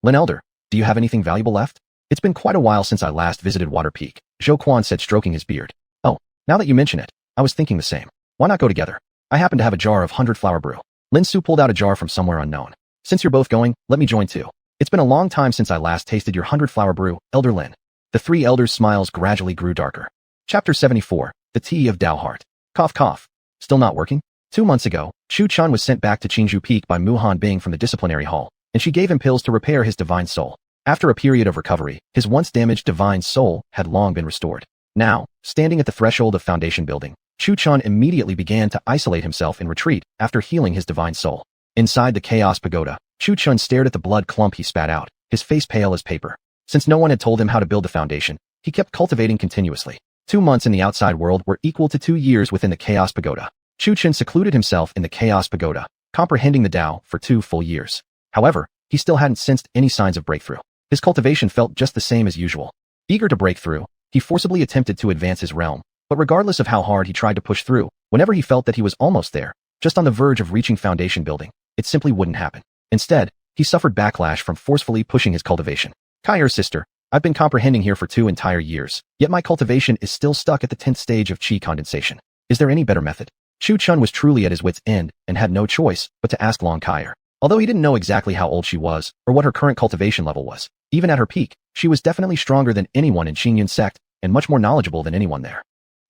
Lin Elder, do you have anything valuable left? It's been quite a while since I last visited Water Peak, Zhou Quan said, stroking his beard. Oh, now that you mention it, I was thinking the same. Why not go together? I happen to have a jar of 100-flower brew. Lin Su pulled out a jar from somewhere unknown. Since you're both going, let me join too. It's been a long time since I last tasted your 100-flower brew, Elder Lin. The 3 elders' smiles gradually grew darker. Chapter 74, The Tea of Dao Heart. Cough cough. Still not working? 2 months ago, Chu Chun was sent back to Qingzhou Peak by Mu Hanbing from the disciplinary hall, and she gave him pills to repair his divine soul. After a period of recovery, his once damaged divine soul had long been restored. Now, standing at the threshold of foundation building, Chu Chun immediately began to isolate himself in retreat after healing his divine soul. Inside the Chaos Pagoda, Chu Chun stared at the blood clump he spat out, his face pale as paper. Since no one had told him how to build the foundation, he kept cultivating continuously. 2 months in the outside world were equal to 2 years within the Chaos Pagoda. Chu Chun secluded himself in the Chaos Pagoda, comprehending the Tao for 2 full years. However, he still hadn't sensed any signs of breakthrough. His cultivation felt just the same as usual. Eager to break through, he forcibly attempted to advance his realm, but regardless of how hard he tried to push through, whenever he felt that he was almost there, just on the verge of reaching foundation building, it simply wouldn't happen. Instead, he suffered backlash from forcefully pushing his cultivation. Kaier's sister, I've been comprehending here for 2 entire years, yet my cultivation is still stuck at the 10th stage of qi condensation. Is there any better method? Chu Chun was truly at his wit's end and had no choice but to ask Long Kaier. Although he didn't know exactly how old she was or what her current cultivation level was, even at her peak, she was definitely stronger than anyone in Qingyun sect and much more knowledgeable than anyone there.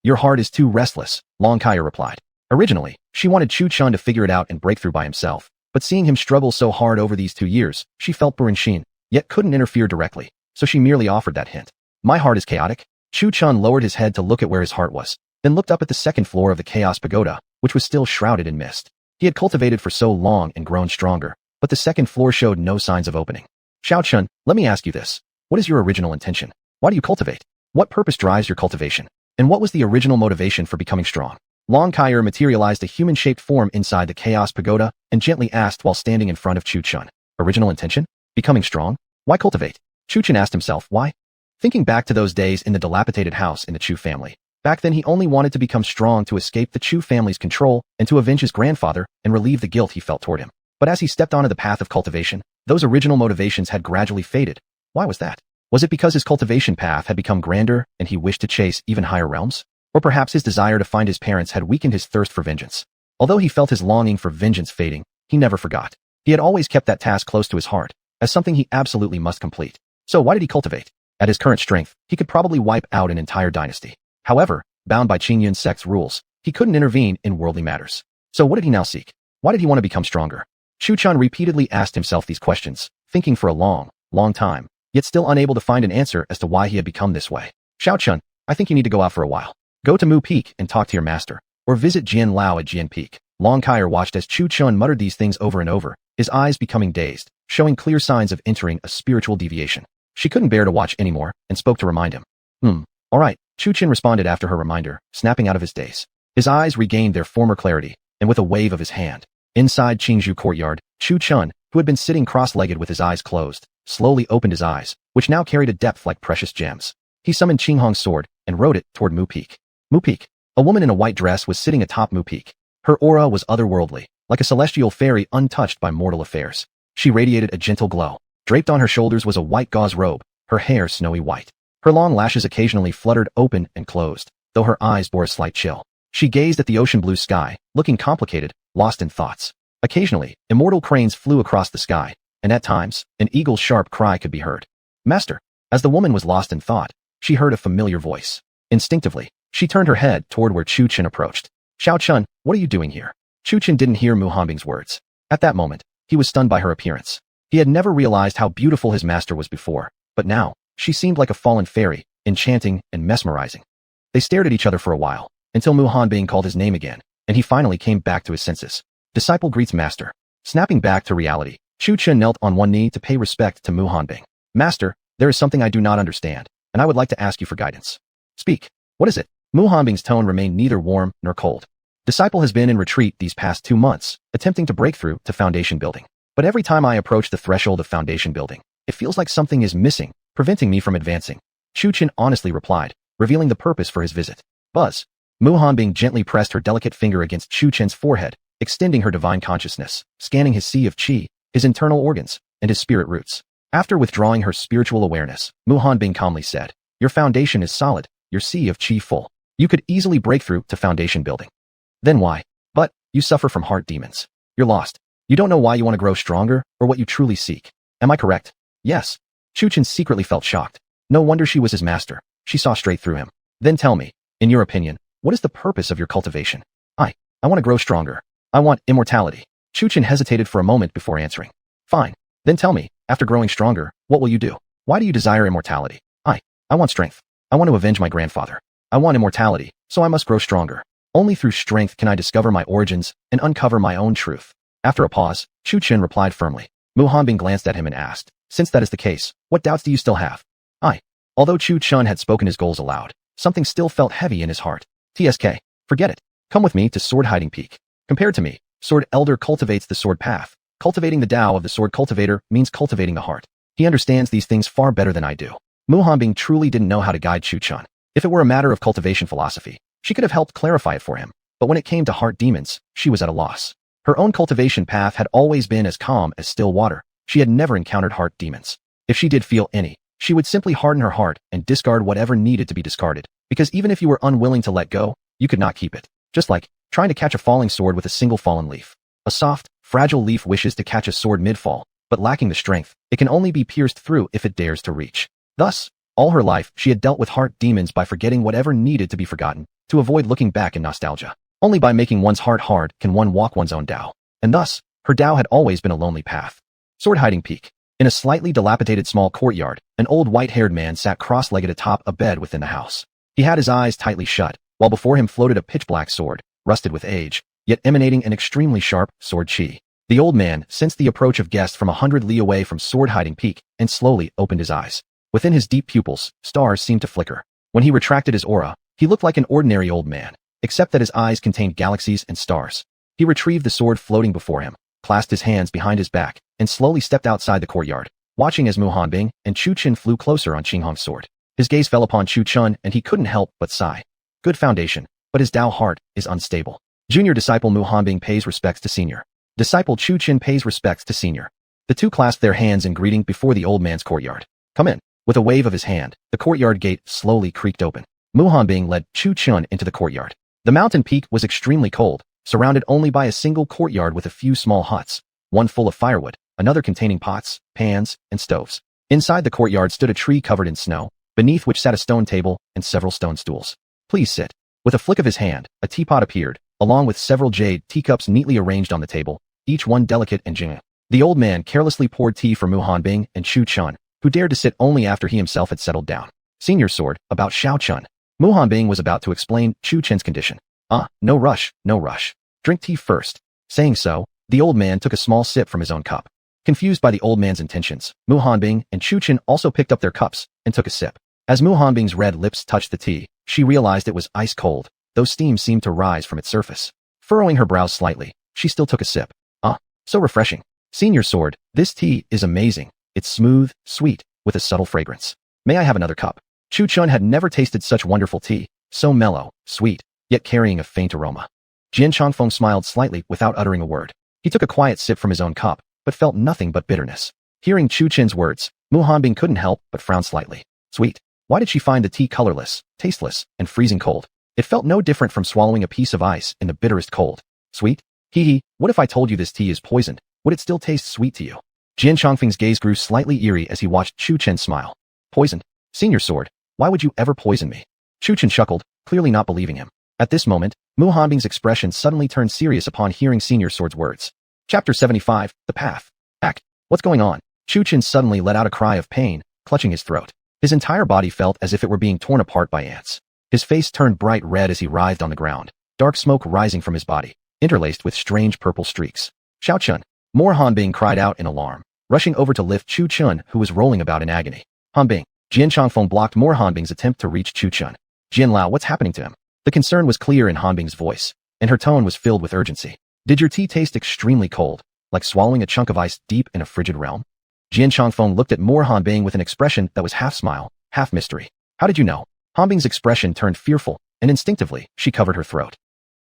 Your heart is too restless, Long Kaier replied. Originally, she wanted Chu Chun to figure it out and break through by himself, but seeing him struggle so hard over these 2 years, she felt Burin, yet couldn't interfere directly, so she merely offered that hint. My heart is chaotic. Chu Chun lowered his head to look at where his heart was, then looked up at the 2nd floor of the Chaos Pagoda, which was still shrouded in mist. He had cultivated for so long and grown stronger, but the 2nd floor showed no signs of opening. Xiao Chun, let me ask you this. What is your original intention? Why do you cultivate? What purpose drives your cultivation? And what was the original motivation for becoming strong? Long Kaier materialized a human-shaped form inside the Chaos Pagoda and gently asked while standing in front of Chu Chun. Original intention? Becoming strong? Why cultivate? Chu Chun asked himself, why? Thinking back to those days in the dilapidated house in the Chu family, Back then he only wanted to become strong to escape the Chu family's control and to avenge his grandfather and relieve the guilt he felt toward him. But as he stepped onto the path of cultivation, those original motivations had gradually faded. Why was that? Was it because his cultivation path had become grander and he wished to chase even higher realms? Or perhaps his desire to find his parents had weakened his thirst for vengeance. Although he felt his longing for vengeance fading, he never forgot. He had always kept that task close to his heart, as something he absolutely must complete. So why did he cultivate? At his current strength, he could probably wipe out an entire dynasty. However, bound by Qingyun's sect's rules, he couldn't intervene in worldly matters. So what did he now seek? Why did he want to become stronger? Chu Chun repeatedly asked himself these questions, thinking for a long time, yet still unable to find an answer as to why he had become this way. Xiao Chun, I think you need to go out for a while. Go to Mu Peak and talk to your master, or visit Jian Lao at Jian Peak. Long Kaier watched as Chu Chun muttered these things over and over, his eyes becoming dazed, showing clear signs of entering a spiritual deviation. She couldn't bear to watch anymore and spoke to remind him. All right, Chu Chun responded after her reminder, snapping out of his daze. His eyes regained their former clarity, and with a wave of his hand, inside Qingzhou courtyard, Chu Chun, who had been sitting cross-legged with his eyes closed, slowly opened his eyes, which now carried a depth like precious gems. He summoned Qinghong's sword and rode it toward Mu Peak. Mu Peak. A woman in a white dress was sitting atop Mu Peak. Her aura was otherworldly, like a celestial fairy untouched by mortal affairs. She radiated a gentle glow. Draped on her shoulders was a white gauze robe, her hair snowy white. Her long lashes occasionally fluttered open and closed, though her eyes bore a slight chill. She gazed at the ocean blue sky, looking complicated, lost in thoughts. Occasionally, immortal cranes flew across the sky, and at times, an eagle's sharp cry could be heard. Master. As the woman was lost in thought, she heard a familiar voice. Instinctively, she turned her head toward where Chu Chun approached. Xiao Chun, what are you doing here? Chu Chun didn't hear Mu Hanbing's words. At that moment, he was stunned by her appearance. He had never realized how beautiful his master was before, but now, she seemed like a fallen fairy, enchanting and mesmerizing. They stared at each other for a while, until Mu Hanbing called his name again, and he finally came back to his senses. Disciple greets master. Snapping back to reality, Chu Chun knelt on one knee to pay respect to Mu Hanbing. Master, there is something I do not understand, and I would like to ask you for guidance. Speak. What is it? Mu Hanbing's tone remained neither warm nor cold. Disciple has been in retreat these past 2 months, attempting to break through to foundation building. But every time I approach the threshold of foundation building, it feels like something is missing, preventing me from advancing. Chu Chun honestly replied, revealing the purpose for his visit. Buzz. Mu Hanbing gently pressed her delicate finger against Chu Chun's forehead, extending her divine consciousness, scanning his sea of qi, his internal organs, and his spirit roots. After withdrawing her spiritual awareness, Mu Hanbing calmly said, your foundation is solid, your sea of qi full. You could easily break through to foundation building. Then why? But, you suffer from heart demons. You're lost. You don't know why you want to grow stronger, or what you truly seek. Am I correct? Yes. Chu Chun secretly felt shocked. No wonder she was his master. She saw straight through him. Then tell me, in your opinion, what is the purpose of your cultivation? I want to grow stronger. I want immortality. Chu Chun hesitated for a moment before answering. Fine. Then tell me, after growing stronger, what will you do? Why do you desire immortality? I want strength. I want to avenge my grandfather. I want immortality, so I must grow stronger. Only through strength can I discover my origins and uncover my own truth. After a pause, Chu Chun replied firmly. Mu Hanbing glanced at him and asked, since that is the case, what doubts do you still have? Although Chu Chun had spoken his goals aloud, something still felt heavy in his heart. TSK, forget it. Come with me to Sword Hiding Peak. Compared to me, Sword Elder cultivates the sword path. Cultivating the Tao of the sword cultivator means cultivating the heart. He understands these things far better than I do. Mu Hanbing truly didn't know how to guide Chu Chun. If it were a matter of cultivation philosophy, she could have helped clarify it for him. But when it came to heart demons, she was at a loss. Her own cultivation path had always been as calm as still water. She had never encountered heart demons. If she did feel any, she would simply harden her heart and discard whatever needed to be discarded. Because even if you were unwilling to let go, you could not keep it. Just like trying to catch a falling sword with a single fallen leaf. A soft, fragile leaf wishes to catch a sword mid-fall, but lacking the strength, it can only be pierced through if it dares to reach. Thus, all her life, she had dealt with heart demons by forgetting whatever needed to be forgotten, to avoid looking back in nostalgia. Only by making one's heart hard can one walk one's own Tao. And thus, her Tao had always been a lonely path. Sword Hiding Peak. In a slightly dilapidated small courtyard, an old white-haired man sat cross-legged atop a bed within the house. He had his eyes tightly shut, while before him floated a pitch-black sword, rusted with age, yet emanating an extremely sharp sword qi. The old man sensed the approach of guests from 100 li away from Sword Hiding Peak, and slowly opened his eyes. Within his deep pupils, stars seemed to flicker. When he retracted his aura, he looked like an ordinary old man, except that his eyes contained galaxies and stars. He retrieved the sword floating before him, clasped his hands behind his back, and slowly stepped outside the courtyard, watching as Mu Hanbing and Chu Chun flew closer on Qinghong's sword. His gaze fell upon Chu Chun and he couldn't help but sigh. Good foundation, but his Dao heart is unstable. Junior disciple Mu Hanbing pays respects to senior. Disciple Chu Qin pays respects to senior. The two clasped their hands in greeting before the old man's courtyard. Come in. With a wave of his hand, the courtyard gate slowly creaked open. Mu Hanbing led Chu Qin into the courtyard. The mountain peak was extremely cold, surrounded only by a single courtyard with a few small huts, one full of firewood, another containing pots, pans, and stoves. Inside the courtyard stood a tree covered in snow, beneath which sat a stone table and several stone stools. Please sit. With a flick of his hand, a teapot appeared, along with several jade teacups neatly arranged on the table, each one delicate and genuine. The old man carelessly poured tea for Mu Hanbing and Chu Qin, who dared to sit only after he himself had settled down. Senior sword, about Xiao Chun. Mu Hanbing was about to explain Chu Qin's condition. No rush, no rush. Drink tea first. Saying so, the old man took a small sip from his own cup. Confused by the old man's intentions, Mu Hanbing and Chu Qin also picked up their cups and took a sip. As Mu Hanbing's red lips touched the tea, she realized it was ice cold, though steam seemed to rise from its surface. Furrowing her brows slightly, she still took a sip. So refreshing. Senior sword, this tea is amazing. It's smooth, sweet, with a subtle fragrance. May I have another cup? Chu Qin had never tasted such wonderful tea, so mellow, sweet, yet carrying a faint aroma. Jian Chongfeng smiled slightly without uttering a word. He took a quiet sip from his own cup, but felt nothing but bitterness. Hearing Chu Qin's words, Mu Hanbing couldn't help but frown slightly. Sweet. Why did she find the tea colorless, tasteless, and freezing cold? It felt no different from swallowing a piece of ice in the bitterest cold. Sweet? Hee, what if I told you this tea is poisoned? Would it still taste sweet to you? Jian Chongfeng's gaze grew slightly eerie as he watched Chu Qin smile. Poisoned? Senior sword, why would you ever poison me? Chu Qin chuckled, clearly not believing him. At this moment, Mu Hanbing's expression suddenly turned serious upon hearing Senior Sword's words. Chapter 75, The Path. Act. What's going on? Chu Qin suddenly let out a cry of pain, clutching his throat. His entire body felt as if it were being torn apart by ants. His face turned bright red as he writhed on the ground, dark smoke rising from his body, interlaced with strange purple streaks. Xiao Chun. Mu Hanbing cried out in alarm, rushing over to lift Chu Qin, who was rolling about in agony. Hanbing. Jian Chongfeng blocked Mu Hanbing's attempt to reach Chu Qin. Jian Lao, what's happening to him? The concern was clear in Hanbing's voice, and her tone was filled with urgency. Did your tea taste extremely cold, like swallowing a chunk of ice deep in a frigid realm? Jian Chongfeng looked at Mu Hanbing with an expression that was half smile, half mystery. How did you know? Hanbing's expression turned fearful, and instinctively, she covered her throat.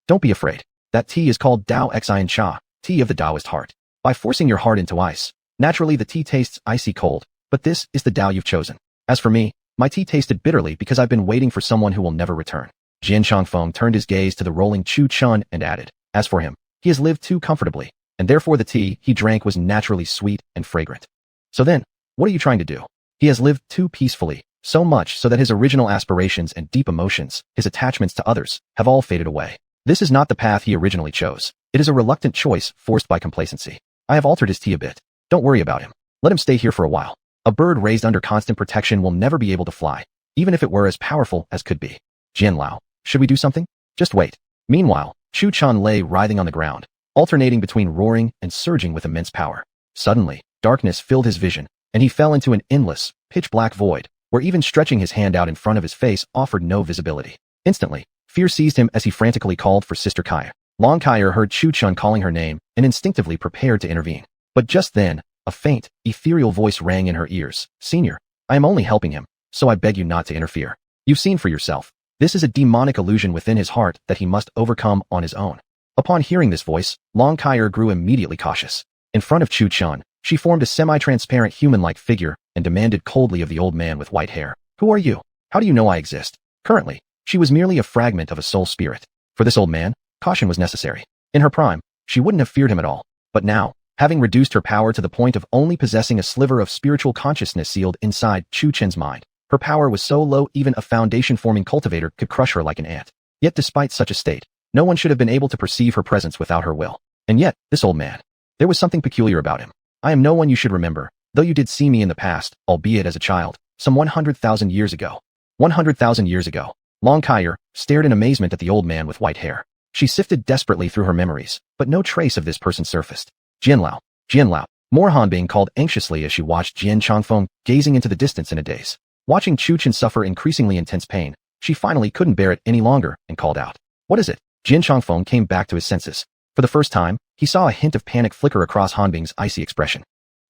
Don't be afraid. That tea is called Dao Xian Cha, tea of the Taoist heart. By forcing your heart into ice, naturally the tea tastes icy cold, but this is the Dao you've chosen. As for me, my tea tasted bitterly because I've been waiting for someone who will never return. Jian Chongfeng turned his gaze to the rolling Chu Qin and added, as for him, he has lived too comfortably, and therefore the tea he drank was naturally sweet and fragrant. So then, what are you trying to do? He has lived too peacefully, so much so that his original aspirations and deep emotions, his attachments to others, have all faded away. This is not the path he originally chose. It is a reluctant choice forced by complacency. I have altered his tea a bit. Don't worry about him. Let him stay here for a while. A bird raised under constant protection will never be able to fly, even if it were as powerful as could be. Jian Lao, should we do something? Just wait. Meanwhile, Chu Qin lay writhing on the ground, alternating between roaring and surging with immense power. Suddenly, darkness filled his vision, and he fell into an endless, pitch-black void, where even stretching his hand out in front of his face offered no visibility. Instantly, fear seized him as he frantically called for Sister Kaya. Long Kaya heard Chu Qin calling her name and instinctively prepared to intervene. But just then, a faint, ethereal voice rang in her ears. Senior, I am only helping him, so I beg you not to interfere. You've seen for yourself. This is a demonic illusion within his heart that he must overcome on his own. Upon hearing this voice, Long Kaya grew immediately cautious. In front of Chu Qin, she formed a semi-transparent human-like figure and demanded coldly of the old man with white hair. Who are you? How do you know I exist? Currently, she was merely a fragment of a soul spirit. For this old man, caution was necessary. In her prime, she wouldn't have feared him at all. But now, having reduced her power to the point of only possessing a sliver of spiritual consciousness sealed inside Chu Qin's mind, her power was so low even a foundation-forming cultivator could crush her like an ant. Yet despite such a state, no one should have been able to perceive her presence without her will. And yet, this old man. There was something peculiar about him. I am no one you should remember, though you did see me in the past, albeit as a child, some 100,000 years ago. 100,000 years ago. Long Kaya stared in amazement at the old man with white hair. She sifted desperately through her memories, but no trace of this person surfaced. Jian Lao. Jian Lao. Mu Hanbing called anxiously as she watched Jian Chongfeng gazing into the distance in a daze. Watching Chu Qin suffer increasingly intense pain, she finally couldn't bear it any longer and called out. What is it? Jian Chongfeng came back to his senses. For the first time, he saw a hint of panic flicker across Hanbing's icy expression.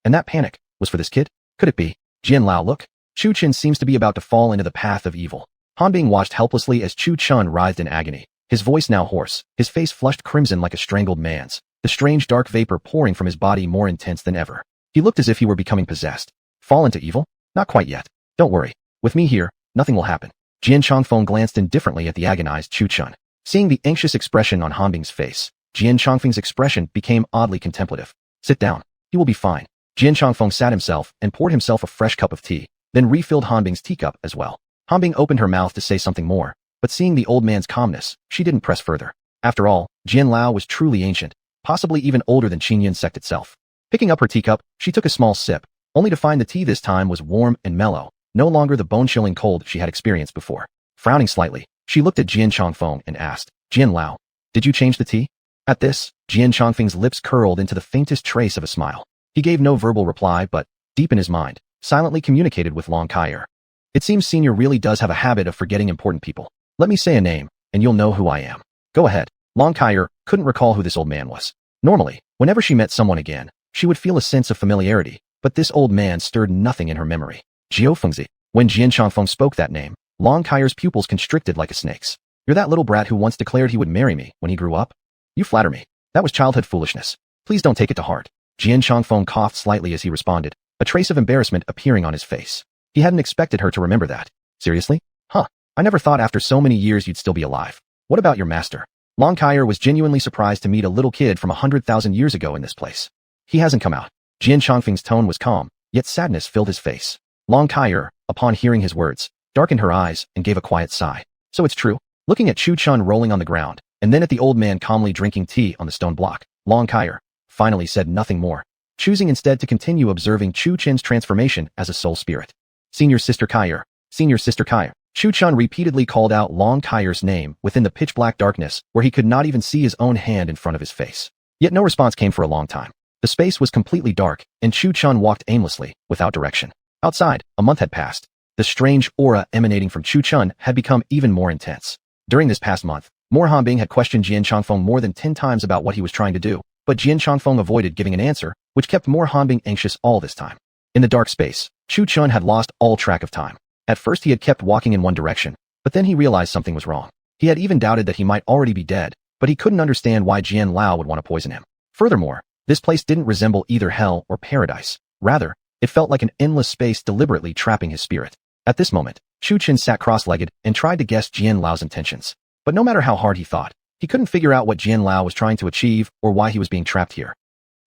And that panic was for this kid? Could it be? Jian Lao, look. Chu Qin seems to be about to fall into the path of evil. Hanbing watched helplessly as Chu Chun writhed in agony, his voice now hoarse, his face flushed crimson like a strangled man's, the strange dark vapor pouring from his body more intense than ever. He looked as if he were becoming possessed. Fall into evil? Not quite yet. Don't worry. With me here, nothing will happen. Jian Chongfeng glanced indifferently at the agonized Chu Chun. Seeing the anxious expression on Hanbing's face, Jian Chongfeng's expression became oddly contemplative. Sit down. He will be fine. Jian Chongfeng sat himself and poured himself a fresh cup of tea, then refilled Hanbing's teacup as well. Hanbing opened her mouth to say something more, but seeing the old man's calmness, she didn't press further. After all, Jian Lao was truly ancient, possibly even older than Qingyun sect itself. Picking up her teacup, she took a small sip, only to find the tea this time was warm and mellow, no longer the bone-chilling cold she had experienced before. Frowning slightly, she looked at Jian Chongfeng and asked, Jian Lao, did you change the tea? At this, Jian Chongfeng's lips curled into the faintest trace of a smile. He gave no verbal reply but, deep in his mind, silently communicated with Long Kaier. It seems Senior really does have a habit of forgetting important people. Let me say a name, and you'll know who I am. Go ahead. Long Kaier couldn't recall who this old man was. Normally, whenever she met someone again, she would feel a sense of familiarity, but this old man stirred nothing in her memory. Jiao Fengzi. When Jian Chongfeng spoke that name, Long Kaier's pupils constricted like a snake's. You're that little brat who once declared he would marry me when he grew up? You flatter me. That was childhood foolishness. Please don't take it to heart. Jian Chongfeng coughed slightly as he responded, a trace of embarrassment appearing on his face. He hadn't expected her to remember that. Seriously? Huh. I never thought after so many years you'd still be alive. What about your master? Long Kaier was genuinely surprised to meet a little kid from 100,000 years ago in this place. He hasn't come out. Jian Chongfeng's tone was calm, yet sadness filled his face. Long Kaier, upon hearing his words, darkened her eyes and gave a quiet sigh. So it's true. Looking at Chu Chun rolling on the ground, and then at the old man calmly drinking tea on the stone block, Long Kaier finally said nothing more, choosing instead to continue observing Chu Chen's transformation as a soul spirit. Senior Sister Kaier. Senior Sister Kaier. Chu Chun repeatedly called out Long Kaier's name within the pitch-black darkness where he could not even see his own hand in front of his face. Yet no response came for a long time. The space was completely dark, and Chu Chun walked aimlessly, without direction. Outside, a month had passed. The strange aura emanating from Chu Chun had become even more intense. During this past month, Mo Hanbing had questioned Jian Chongfeng more than 10 times about what he was trying to do, but Jian Chongfeng avoided giving an answer, which kept Mo Hanbing anxious all this time. In the dark space, Chu Chun had lost all track of time. At first he had kept walking in one direction, but then he realized something was wrong. He had even doubted that he might already be dead, but he couldn't understand why Jian Lao would want to poison him. Furthermore, this place didn't resemble either hell or paradise. Rather, it felt like an endless space deliberately trapping his spirit. At this moment, Chu Chun sat cross-legged and tried to guess Jian Lao's intentions. But no matter how hard he thought, he couldn't figure out what Jian Lao was trying to achieve or why he was being trapped here.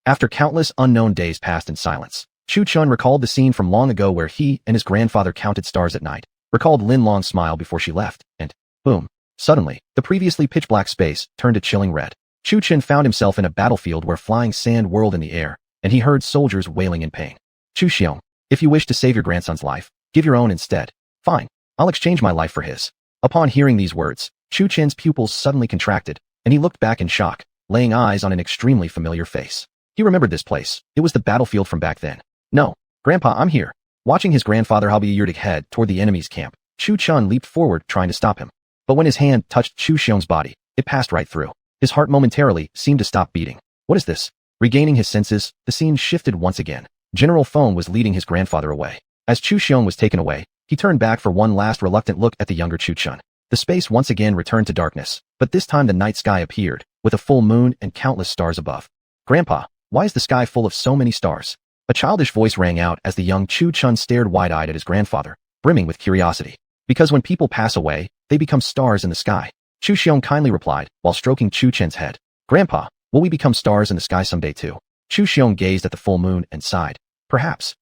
After countless unknown days passed in silence, Chu Chun recalled the scene from long ago where he and his grandfather counted stars at night, recalled Lin Long's smile before she left, and, boom, suddenly, the previously pitch-black space turned a chilling red. Chu Chun found himself in a battlefield where flying sand whirled in the air, and he heard soldiers wailing in pain. Chu Xiong, if you wish to save your grandson's life, give your own instead. Fine, I'll exchange my life for his. Upon hearing these words, Chu Chen's pupils suddenly contracted, and he looked back in shock, laying eyes on an extremely familiar face. He remembered this place. It was the battlefield from back then. No, Grandpa, I'm here. Watching his grandfather Halbiyurdik head toward the enemy's camp, Chu Chun leaped forward trying to stop him. But when his hand touched Chu Xiong's body, it passed right through. His heart momentarily seemed to stop beating. What is this? Regaining his senses, the scene shifted once again. General Feng was leading his grandfather away. As Chu Xiong was taken away, he turned back for one last reluctant look at the younger Chu Chun. The space once again returned to darkness, but this time the night sky appeared, with a full moon and countless stars above. Grandpa, why is the sky full of so many stars? A childish voice rang out as the young Chu Chun stared wide-eyed at his grandfather, brimming with curiosity. Because when people pass away, they become stars in the sky. Chu Xiong kindly replied, while stroking Chu Chen's head. Grandpa, will we become stars in the sky someday too? Chu Xiong gazed at the full moon and sighed. Perhaps.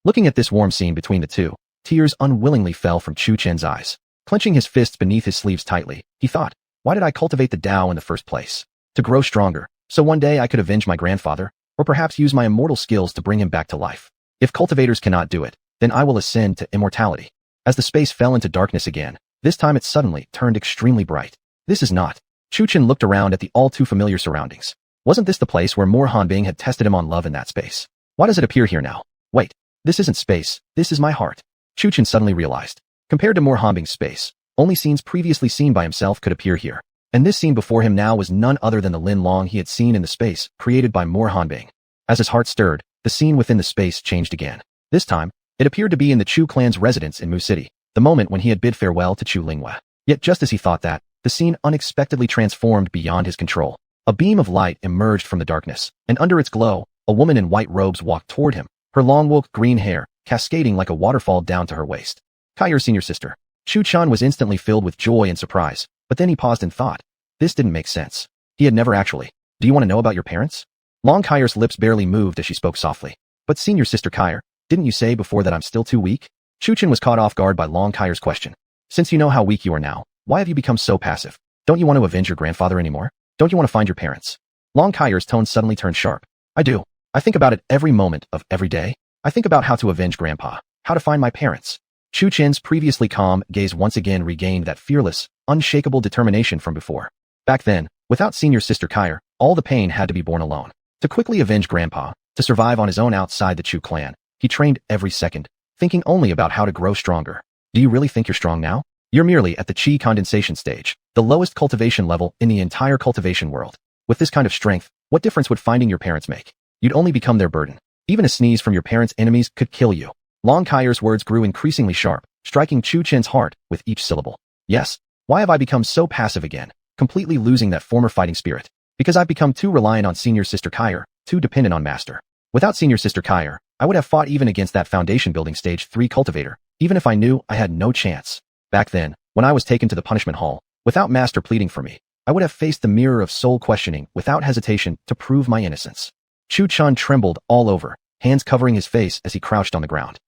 Looking at this warm scene between the two, tears unwillingly fell from Chu Chen's eyes. Clenching his fists beneath his sleeves tightly, he thought, why did I cultivate the Tao in the first place? To grow stronger, so one day I could avenge my grandfather, or perhaps use my immortal skills to bring him back to life. If cultivators cannot do it, then I will ascend to immortality. As the space fell into darkness again, this time it suddenly turned extremely bright. This is not. Chu Chen looked around at the all-too-familiar surroundings. Wasn't this the place where Mo Hanbing had tested him on love in that space? Why does it appear here now? Wait, this isn't space, this is my heart. Chu Chen suddenly realized. Compared to Mo Hanbing's space, only scenes previously seen by himself could appear here. And this scene before him now was none other than the Lin Long he had seen in the space created by Mo Hanbing. As his heart stirred, the scene within the space changed again. This time, it appeared to be in the Chu clan's residence in Mu City. the moment when he had bid farewell to Chu Linghua. Yet just as he thought that, the scene unexpectedly transformed beyond his control. A beam of light emerged from the darkness, and under its glow, a woman in white robes walked toward him, her long woke green hair cascading like a waterfall down to her waist. Kai's senior sister. Chu Chun was instantly filled with joy and surprise, but then he paused and thought. This didn't make sense. He had never actually. Do you want to know about your parents? Long Kai's lips barely moved as she spoke softly. But senior sister Kai, didn't you say before that I'm still too weak? Chu Chun was caught off guard by Long Kai's question. Since you know how weak you are now, why have you become so passive? Don't you want to avenge your grandfather anymore? Don't you want to find your parents? Long Kai's tone suddenly turned sharp. I do. I think about it every moment of every day. I think about how to avenge Grandpa, how to find my parents. Chu Chin's previously calm gaze once again regained that fearless, unshakable determination from before. Back then, without senior sister Kai, all the pain had to be borne alone. To quickly avenge Grandpa, to survive on his own outside the Chu clan, he trained every second, thinking only about how to grow stronger. Do you really think you're strong now? You're merely at the Qi condensation stage, the lowest cultivation level in the entire cultivation world. With this kind of strength, what difference would finding your parents make? You'd only become their burden. Even a sneeze from your parents' enemies could kill you. Long Kai's words grew increasingly sharp, striking Chu Chin's heart with each syllable. Yes, why have I become so passive again, completely losing that former fighting spirit? Because I've become too reliant on senior sister Kai, too dependent on master. Without senior sister Kai, I would have fought even against that foundation building stage 3 cultivator, even if I knew I had no chance. Back then, when I was taken to the punishment hall, without master pleading for me, I would have faced the mirror of soul questioning without hesitation to prove my innocence. Chu Chun trembled all over, hands covering his face as he crouched on the ground.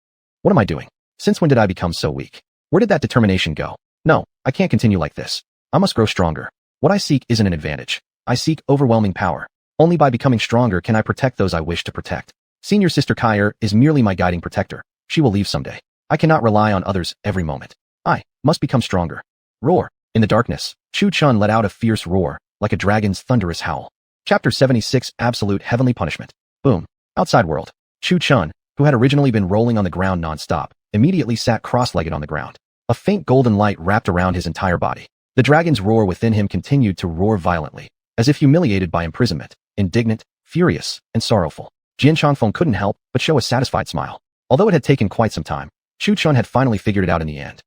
What am I doing? Since when did I become so weak? Where did that determination go? No, I can't continue like this. I must grow stronger. What I seek isn't an advantage. I seek overwhelming power. Only by becoming stronger can I protect those I wish to protect. Senior sister Kai is merely my guiding protector. She will leave someday. I cannot rely on others every moment. I must become stronger. Roar. In the darkness, Chu Chun let out a fierce roar, like a dragon's thunderous howl. Chapter 76 Absolute Heavenly Punishment. Boom. Outside world. Chu Chun, who had originally been rolling on the ground non-stop, immediately sat cross-legged on the ground. A faint golden light wrapped around his entire body. The dragon's roar within him continued to roar violently, as if humiliated by imprisonment, indignant, furious, and sorrowful. Jian Changfeng couldn't help but show a satisfied smile. Although it had taken quite some time, Chu Chun had finally figured it out in the end.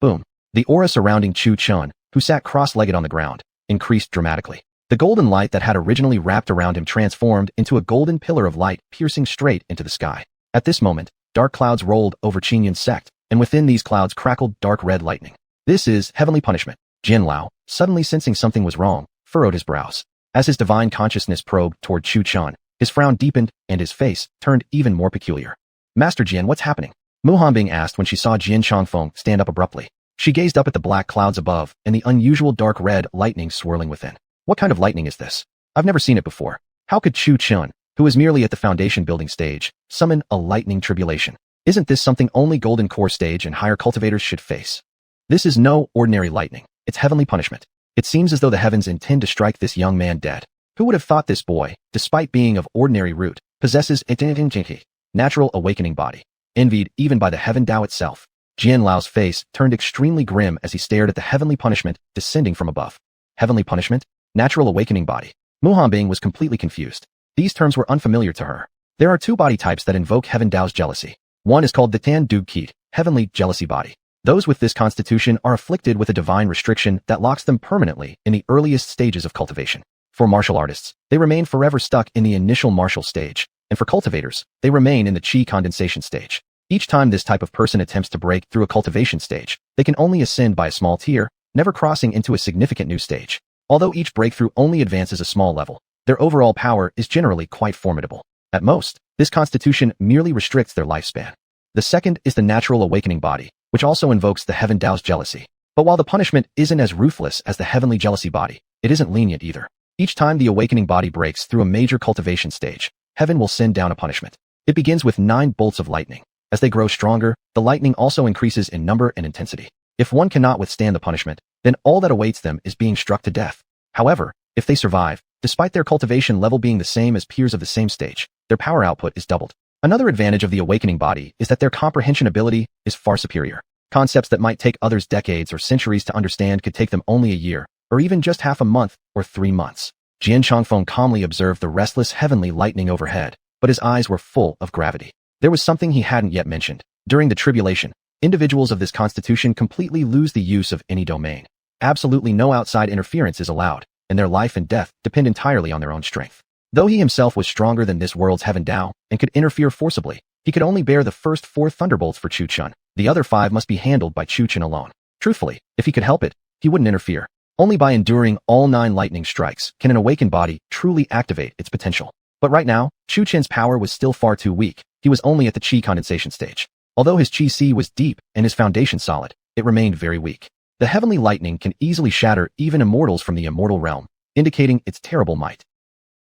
Boom. The aura surrounding Chu Chun, who sat cross-legged on the ground, increased dramatically. The golden light that had originally wrapped around him transformed into a golden pillar of light piercing straight into the sky. At this moment, dark clouds rolled over Qinyan's sect, and within these clouds crackled dark red lightning. This is heavenly punishment. Jian Lao, suddenly sensing something was wrong, furrowed his brows. As his divine consciousness probed toward Chu Chun, his frown deepened and his face turned even more peculiar. Master Jian, what's happening? Mu Hanbing asked when she saw Jian Changfeng stand up abruptly. She gazed up at the black clouds above and the unusual dark red lightning swirling within. What kind of lightning is this? I've never seen it before. How could Chu Chun, who is merely at the foundation building stage, summon a lightning tribulation? Isn't this something only golden core stage and higher cultivators should face? This is no ordinary lightning. It's heavenly punishment. It seems as though the heavens intend to strike this young man dead. Who would have thought this boy, despite being of ordinary root, possesses a natural awakening body, envied even by the heaven Tao itself? Jian Lao's face turned extremely grim as he stared at the heavenly punishment descending from above. Heavenly punishment? Natural awakening body. Mu Hanbing was completely confused. These terms were unfamiliar to her. There are two body types that invoke heaven Tao's jealousy. One is called the Tan Du Qi, heavenly jealousy body. Those with this constitution are afflicted with a divine restriction that locks them permanently in the earliest stages of cultivation. For martial artists, they remain forever stuck in the initial martial stage, and for cultivators, they remain in the Qi condensation stage. Each time this type of person attempts to break through a cultivation stage, they can only ascend by a small tier, never crossing into a significant new stage. Although each breakthrough only advances a small level, their overall power is generally quite formidable. At most, this constitution merely restricts their lifespan. The second is the natural awakening body, which also invokes the heaven Tao's jealousy. But while the punishment isn't as ruthless as the heavenly jealousy body, it isn't lenient either. Each time the awakening body breaks through a major cultivation stage, heaven will send down a punishment. It begins with 9 bolts of lightning. As they grow stronger, the lightning also increases in number and intensity. If one cannot withstand the punishment, then all that awaits them is being struck to death. However, if they survive, despite their cultivation level being the same as peers of the same stage, their power output is doubled. Another advantage of the awakening body is that their comprehension ability is far superior. Concepts that might take others decades or centuries to understand could take them only a year, or even just half a month or 3 months. Jian Changfeng calmly observed the restless heavenly lightning overhead, but his eyes were full of gravity. There was something he hadn't yet mentioned. During the tribulation, Individuals of this constitution completely lose the use of any domain. Absolutely no outside interference is allowed, and their life and death depend entirely on their own strength. Though he himself was stronger than this world's Heaven Dao and could interfere forcibly, he could only bear the first 4 thunderbolts for Chu Chun. The other 5 must be handled by Chu Chun alone. Truthfully, if he could help it, he wouldn't interfere. Only by enduring all 9 lightning strikes can an awakened body truly activate its potential. But right now, Chu Chen's power was still far too weak. He was only at the qi condensation stage. Although his qi C was deep and his foundation solid, it remained very weak. The heavenly lightning can easily shatter even immortals from the immortal realm, indicating its terrible might.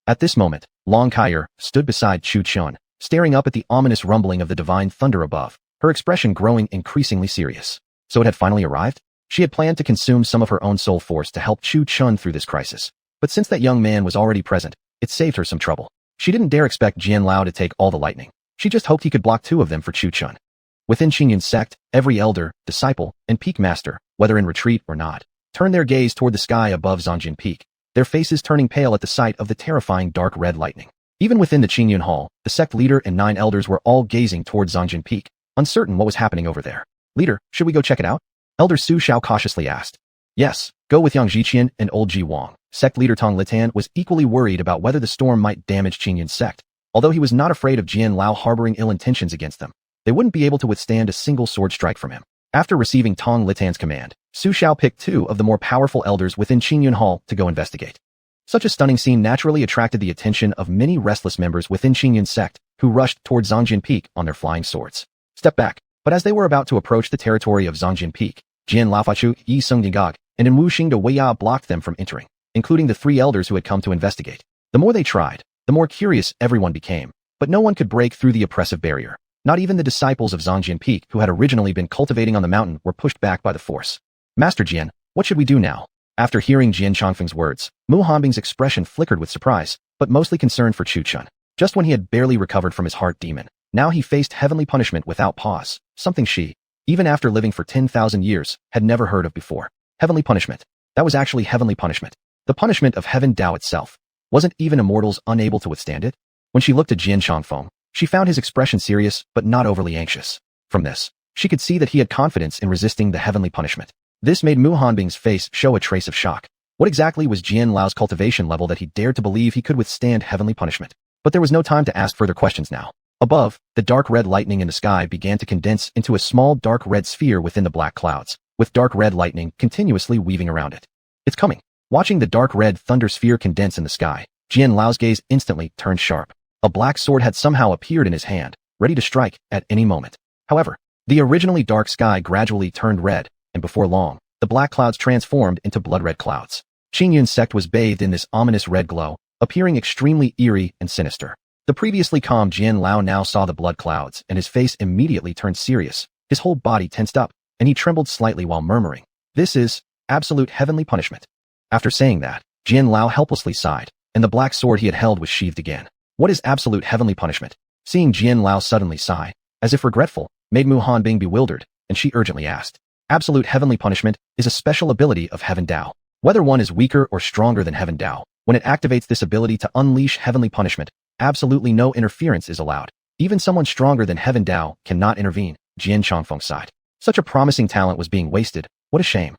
At this moment, Long Kaier stood beside Chu Chun, staring up at the ominous rumbling of the divine thunder above, her expression growing increasingly serious. So it had finally arrived? She had planned to consume some of her own soul force to help Chu Chun through this crisis. But since that young man was already present, it saved her some trouble. She didn't dare expect Jian Lao to take all the lightning. She just hoped he could block 2 of them for Chu Chun. Within Qingyun's sect, every elder, disciple, and peak master, whether in retreat or not, turned their gaze toward the sky above Zongjin Peak, their faces turning pale at the sight of the terrifying dark red lightning. Even within the Qingyun Hall, the sect leader and 9 elders were all gazing toward Zongjin Peak, uncertain what was happening over there. Leader, should we go check it out? Elder Su Xiao cautiously asked. Yes, go with Yang Jiqian and old Ji Wang. Sect leader Tong Litan was equally worried about whether the storm might damage Qingyun's sect. Although he was not afraid of Jian Lao harboring ill intentions against them, they wouldn't be able to withstand a single sword strike from him. After receiving Tong Litan's command, Su Xiao picked 2 of the more powerful elders within Qingyun Hall to go investigate. Such a stunning scene naturally attracted the attention of many restless members within Qingyun's sect, who rushed toward Zongjin Peak on their flying swords. Step back. But as they were about to approach the territory of Zongjin Peak, Jian Laofachu, Yi Sungdingag, and Enwu Xingde Weiya blocked them from entering, including the 3 elders who had come to investigate. The more they tried, the more curious everyone became, but no one could break through the oppressive barrier. Not even the disciples of Zongjin Peak who had originally been cultivating on the mountain were pushed back by the force. Master Jian, what should we do now? After hearing Jian Chongfeng's words, Mu Hanbing's expression flickered with surprise, but mostly concern for Chu Chun. Just when he had barely recovered from his heart demon, now he faced heavenly punishment without pause, something she, even after living for 10,000 years, had never heard of before. Heavenly punishment. That was actually heavenly punishment. The punishment of Heaven Dao itself. Wasn't even immortals unable to withstand it? When she looked at Jian Chongfeng, she found his expression serious but not overly anxious. From this, she could see that he had confidence in resisting the heavenly punishment. This made Mu Hanbing's face show a trace of shock. What exactly was Jian Lao's cultivation level that he dared to believe he could withstand heavenly punishment? But there was no time to ask further questions now. Above, the dark red lightning in the sky began to condense into a small dark red sphere within the black clouds, with dark red lightning continuously weaving around it. It's coming. Watching the dark red thunder sphere condense in the sky, Jian Lao's gaze instantly turned sharp. A black sword had somehow appeared in his hand, ready to strike at any moment. However, the originally dark sky gradually turned red, and before long, the black clouds transformed into blood-red clouds. Qingyun's sect was bathed in this ominous red glow, appearing extremely eerie and sinister. The previously calm Jian Lao now saw the blood clouds, and his face immediately turned serious. His whole body tensed up, and he trembled slightly while murmuring, "This is absolute heavenly punishment." After saying that, Jian Lao helplessly sighed, and the black sword he had held was sheathed again. What is absolute heavenly punishment? Seeing Jian Lao suddenly sigh, as if regretful, made Mu Hanbing bewildered, and she urgently asked, "Absolute heavenly punishment is a special ability of Heaven Dao. Whether one is weaker or stronger than Heaven Dao, when it activates this ability to unleash heavenly punishment, absolutely no interference is allowed. Even someone stronger than Heaven Dao cannot intervene." Jian Chongfeng sighed. Such a promising talent was being wasted. What a shame.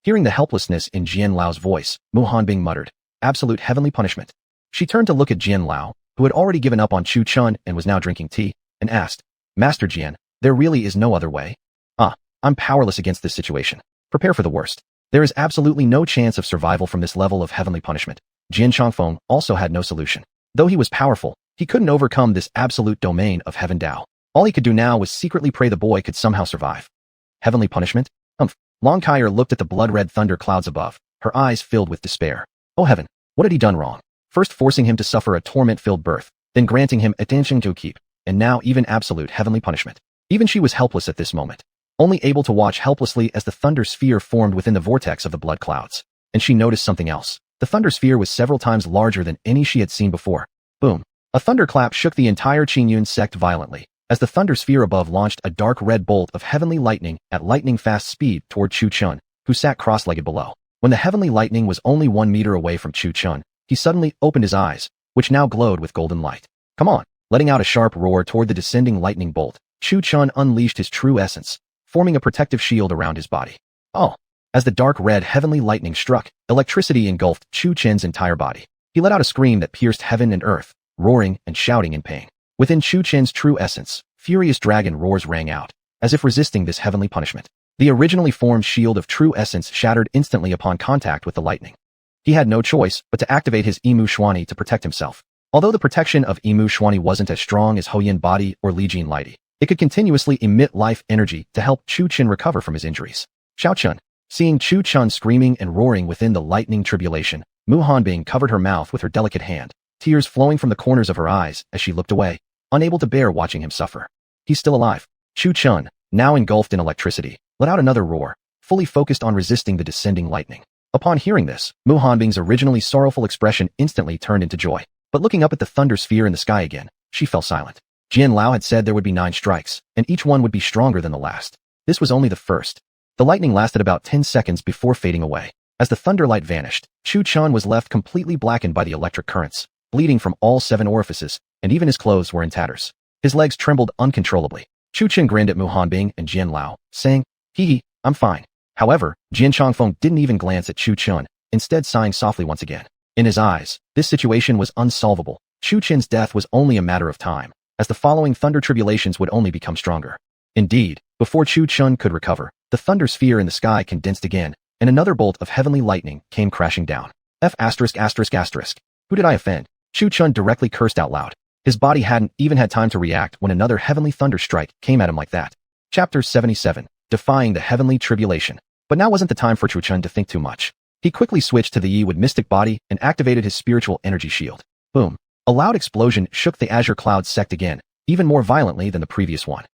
Hearing the helplessness in Jian Lao's voice, Mu Hanbing muttered, "Absolute heavenly punishment." She turned to look at Jian Lao, who had already given up on Chu Chun and was now drinking tea, and asked, "Master Jian, there really is no other way?" I'm powerless against this situation. Prepare for the worst. There is absolutely no chance of survival from this level of heavenly punishment." Jian Chongfeng also had no solution. Though he was powerful, he couldn't overcome this absolute domain of Heaven Dao. All he could do now was secretly pray the boy could somehow survive. Heavenly punishment? Long Kaier looked at the blood-red thunder clouds above, her eyes filled with despair. Oh heaven, what had he done wrong? First forcing him to suffer a torment-filled birth, then granting him attention to keep, and now even absolute heavenly punishment. Even she was helpless at this moment, only able to watch helplessly as the thunder sphere formed within the vortex of the blood clouds. And she noticed something else. The thunder sphere was several times larger than any she had seen before. Boom. A thunderclap shook the entire Qingyun sect violently, as the thunder sphere above launched a dark red bolt of heavenly lightning at lightning-fast speed toward Chu Chun, who sat cross-legged below. When the heavenly lightning was only 1 meter away from Chu Chun, he suddenly opened his eyes, which now glowed with golden light. "Come on!" Letting out a sharp roar toward the descending lightning bolt, Chu Chun unleashed his true essence, forming a protective shield around his body. Oh! As the dark red heavenly lightning struck, electricity engulfed Chu Chen's entire body. He let out a scream that pierced heaven and earth, roaring and shouting in pain. Within Chu Chen's true essence, furious dragon roars rang out, as if resisting this heavenly punishment. The originally formed shield of true essence shattered instantly upon contact with the lightning. He had no choice but to activate his Imu Xuanyi to protect himself. Although the protection of Imu Xuanyi wasn't as strong as Hoyan body or Li Jin Lighty, it could continuously emit life energy to help Chu Chen recover from his injuries. Xiao Chun. Seeing Chu Chen screaming and roaring within the lightning tribulation, Mu Hanbing covered her mouth with her delicate hand, tears flowing from the corners of her eyes as she looked away, unable to bear watching him suffer. He's still alive. Chu Chen, now engulfed in electricity, let out another roar, fully focused on resisting the descending lightning. Upon hearing this, Mu Hanbing's originally sorrowful expression instantly turned into joy. But looking up at the thunder sphere in the sky again, she fell silent. Jian Lao had said there would be 9 strikes, and each one would be stronger than the last. This was only the first. The lightning lasted about 10 seconds before fading away. As the thunderlight vanished, Chu Chen was left completely blackened by the electric currents, bleeding from all 7 orifices, and even his clothes were in tatters. His legs trembled uncontrollably. Chu Chen grinned at Mu Hanbing and Jian Lao, saying, "Hee, I'm fine." However, Jian Chongfeng didn't even glance at Chu Chen, instead sighing softly once again. In his eyes, this situation was unsolvable. Chu Chen's death was only a matter of time, as the following thunder tribulations would only become stronger. Indeed, before Chu Chen could recover, the thunder sphere in the sky condensed again, and another bolt of heavenly lightning came crashing down. Who did I offend? Chu Chen directly cursed out loud. His body hadn't even had time to react when another heavenly thunder strike came at him like that. Chapter 77, Defying the Heavenly Tribulation. But now wasn't the time for Chu Chen to think too much. He quickly switched to the Yi with mystic body and activated his spiritual energy shield. Boom. A loud explosion shook the azure cloud sect again, even more violently than the previous one.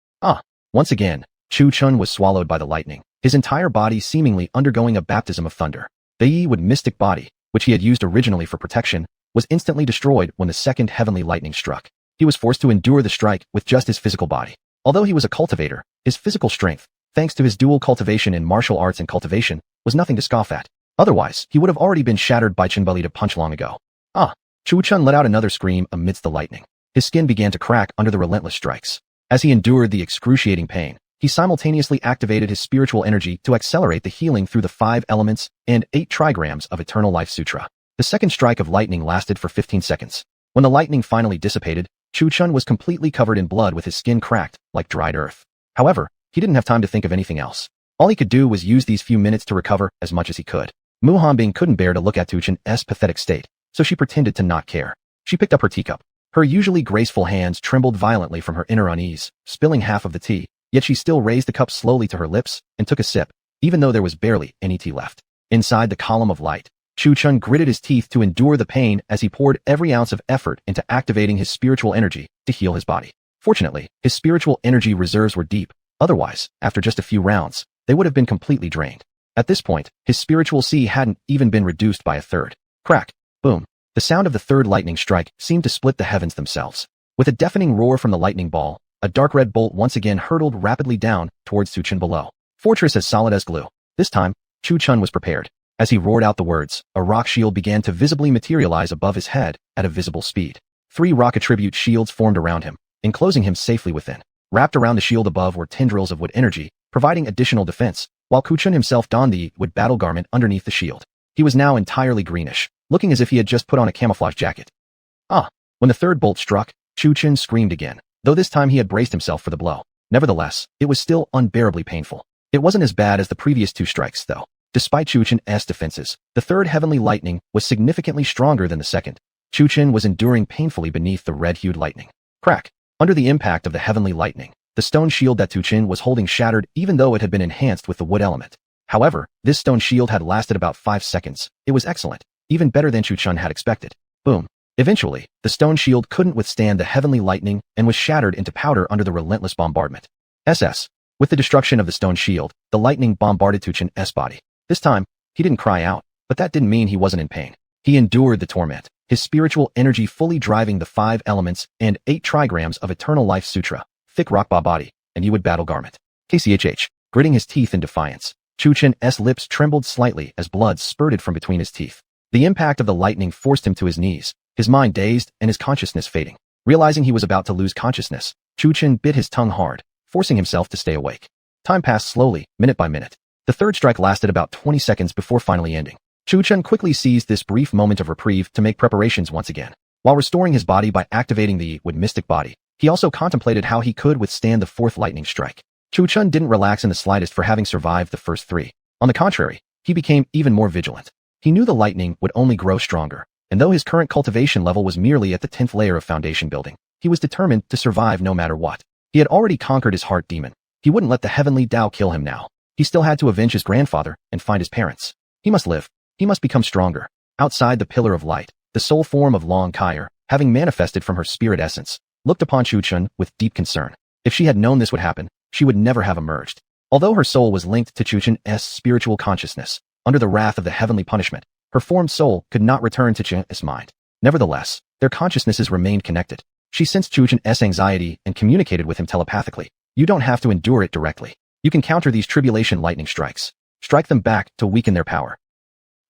Once again, Chu Chen was swallowed by the lightning, his entire body seemingly undergoing a baptism of thunder. The Yi with mystic body, which he had used originally for protection, was instantly destroyed when the second heavenly lightning struck. He was forced to endure the strike with just his physical body. Although he was a cultivator, his physical strength, thanks to his dual cultivation in martial arts and cultivation, was nothing to scoff at. Otherwise, he would have already been shattered by Chenbali to punch long ago. Chu Chen let out another scream amidst the lightning. His skin began to crack under the relentless strikes. As he endured the excruciating pain, he simultaneously activated his spiritual energy to accelerate the healing through the 5 elements and 8 trigrams of Eternal Life Sutra. The second strike of lightning lasted for 15 seconds. When the lightning finally dissipated, Chu Chen was completely covered in blood with his skin cracked like dried earth. However, he didn't have time to think of anything else. All he could do was use these few minutes to recover as much as he could. Mu Hanbing couldn't bear to look at Chu Chen's pathetic state, so she pretended to not care. She picked up her teacup. Her usually graceful hands trembled violently from her inner unease, spilling half of the tea, yet she still raised the cup slowly to her lips and took a sip, even though there was barely any tea left. Inside the column of light, Chu Chen gritted his teeth to endure the pain as he poured every ounce of effort into activating his spiritual energy to heal his body. Fortunately, his spiritual energy reserves were deep. Otherwise, after just a few rounds, they would have been completely drained. At this point, his spiritual C hadn't even been reduced by a third. Crack. Boom. The sound of the third lightning strike seemed to split the heavens themselves. With a deafening roar from the lightning ball, a dark red bolt once again hurtled rapidly down towards Chu Chen below. Fortress as solid as glue. This time, Chu Chen was prepared. As he roared out the words, a rock shield began to visibly materialize above his head at a visible speed. 3 rock attribute shields formed around him, enclosing him safely within. Wrapped around the shield above were tendrils of wood energy, providing additional defense, while Chu Chen himself donned the wood battle garment underneath the shield. He was now entirely greenish, looking as if he had just put on a camouflage jacket. When the third bolt struck, Chu Chen screamed again, though this time he had braced himself for the blow. Nevertheless, it was still unbearably painful. It wasn't as bad as the previous 2 strikes, though. Despite Chu Chen's defenses, the third heavenly lightning was significantly stronger than the second. Chu Chen was enduring painfully beneath the red-hued lightning. Crack. Under the impact of the heavenly lightning, the stone shield that Chu Chen was holding shattered even though it had been enhanced with the wood element. However, this stone shield had lasted about 5 seconds. It was excellent, even better than Chu Chen had expected. Boom. Eventually, the stone shield couldn't withstand the heavenly lightning and was shattered into powder under the relentless bombardment. With the destruction of the stone shield, the lightning bombarded Chu Chen's body. This time, he didn't cry out, but that didn't mean he wasn't in pain. He endured the torment, his spiritual energy fully driving the 5 elements and 8 trigrams of Eternal Life Sutra, thick rockba body, and Yuwood battle garment. KCHH, gritting his teeth in defiance. Chu Chen's lips trembled slightly as blood spurted from between his teeth. The impact of the lightning forced him to his knees, his mind dazed and his consciousness fading. Realizing he was about to lose consciousness, Chu Chen bit his tongue hard, forcing himself to stay awake. Time passed slowly, minute by minute. The third strike lasted about 20 seconds before finally ending. Chu Chun quickly seized this brief moment of reprieve to make preparations once again. While restoring his body by activating the mystic body, he also contemplated how he could withstand the fourth lightning strike. Chu Chun didn't relax in the slightest for having survived the first three. On the contrary, he became even more vigilant. He knew the lightning would only grow stronger, and though his current cultivation level was merely at the 10th layer of foundation building, he was determined to survive no matter what. He had already conquered his heart demon. He wouldn't let the heavenly Tao kill him now. He still had to avenge his grandfather and find his parents. He must live. He must become stronger. Outside the pillar of light, the soul form of Long Kair, having manifested from her spirit essence, looked upon Chu Chun with deep concern. If she had known this would happen, she would never have emerged. Although her soul was linked to Chu Chun's spiritual consciousness, under the wrath of the heavenly punishment, her formed soul could not return to Chun's mind. Nevertheless, their consciousnesses remained connected. She sensed Chu Chun's anxiety and communicated with him telepathically. You don't have to endure it directly. You can counter these tribulation lightning strikes. Strike them back to weaken their power.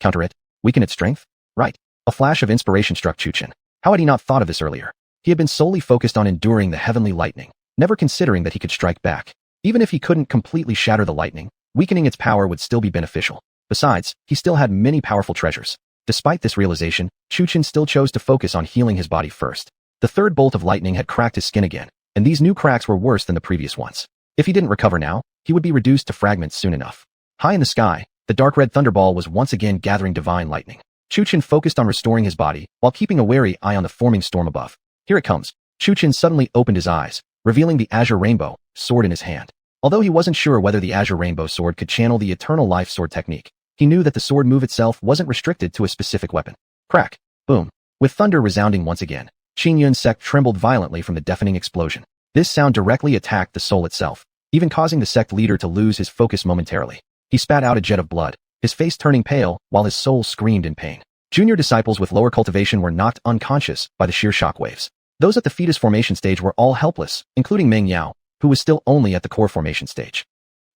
Counter it? Weaken its strength? Right. A flash of inspiration struck Chu Chun. How had he not thought of this earlier? He had been solely focused on enduring the heavenly lightning, never considering that he could strike back. Even if he couldn't completely shatter the lightning, weakening its power would still be beneficial. Besides, he still had many powerful treasures. Despite this realization, Chu Chun still chose to focus on healing his body first. The third bolt of lightning had cracked his skin again, and these new cracks were worse than the previous ones. If he didn't recover now, he would be reduced to fragments soon enough. High in the sky, the dark red thunderball was once again gathering divine lightning. Chu Chun focused on restoring his body, while keeping a wary eye on the forming storm above. Here it comes. Chu Chun suddenly opened his eyes, revealing the azure rainbow sword in his hand. Although he wasn't sure whether the azure rainbow sword could channel the eternal life sword technique, he knew that the sword move itself wasn't restricted to a specific weapon. Crack. Boom. With thunder resounding once again, Qin Yun's sect trembled violently from the deafening explosion. This sound directly attacked the soul itself, even causing the sect leader to lose his focus momentarily. He spat out a jet of blood, his face turning pale while his soul screamed in pain. Junior disciples with lower cultivation were knocked unconscious by the sheer shockwaves. Those at the fetus formation stage were all helpless, including Meng Yao, who was still only at the core formation stage.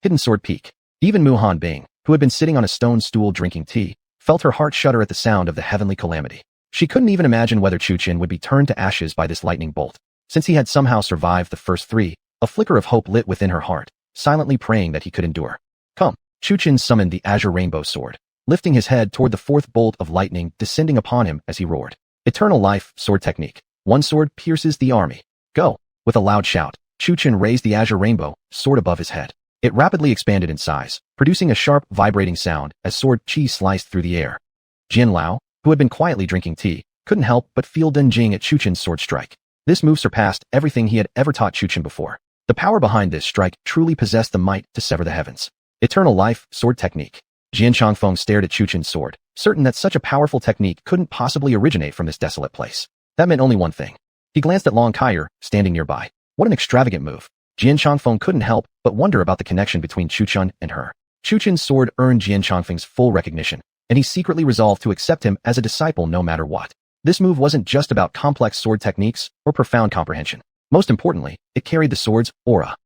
Hidden Sword Peak. Even Mu Han Bing, who had been sitting on a stone stool drinking tea, felt her heart shudder at the sound of the heavenly calamity. She couldn't even imagine whether Chu Chun would be turned to ashes by this lightning bolt. Since he had somehow survived the first three, a flicker of hope lit within her heart, silently praying that he could endure. Come. Chu Chun summoned the azure rainbow sword, lifting his head toward the fourth bolt of lightning descending upon him as he roared. Eternal life sword technique. One sword pierces the army. Go. With a loud shout, Chu Chun raised the azure rainbow sword above his head. It rapidly expanded in size, producing a sharp, vibrating sound as sword chi sliced through the air. Jian Lao, who had been quietly drinking tea, couldn't help but feel Den Jing at Chu Chun's sword strike. This move surpassed everything he had ever taught Chu Chun before. The power behind this strike truly possessed the might to sever the heavens. Eternal life sword technique. Jian Changfeng stared at Chu Chun's sword, certain that such a powerful technique couldn't possibly originate from this desolate place. That meant only one thing. He glanced at Long Kair, standing nearby. What an extravagant move. Jian Changfeng couldn't help but wonder about the connection between Chu Chun and her. Chu Chun's sword earned Jian Changfeng's full recognition, and he secretly resolved to accept him as a disciple no matter what. This move wasn't just about complex sword techniques or profound comprehension. Most importantly, it carried the sword's aura.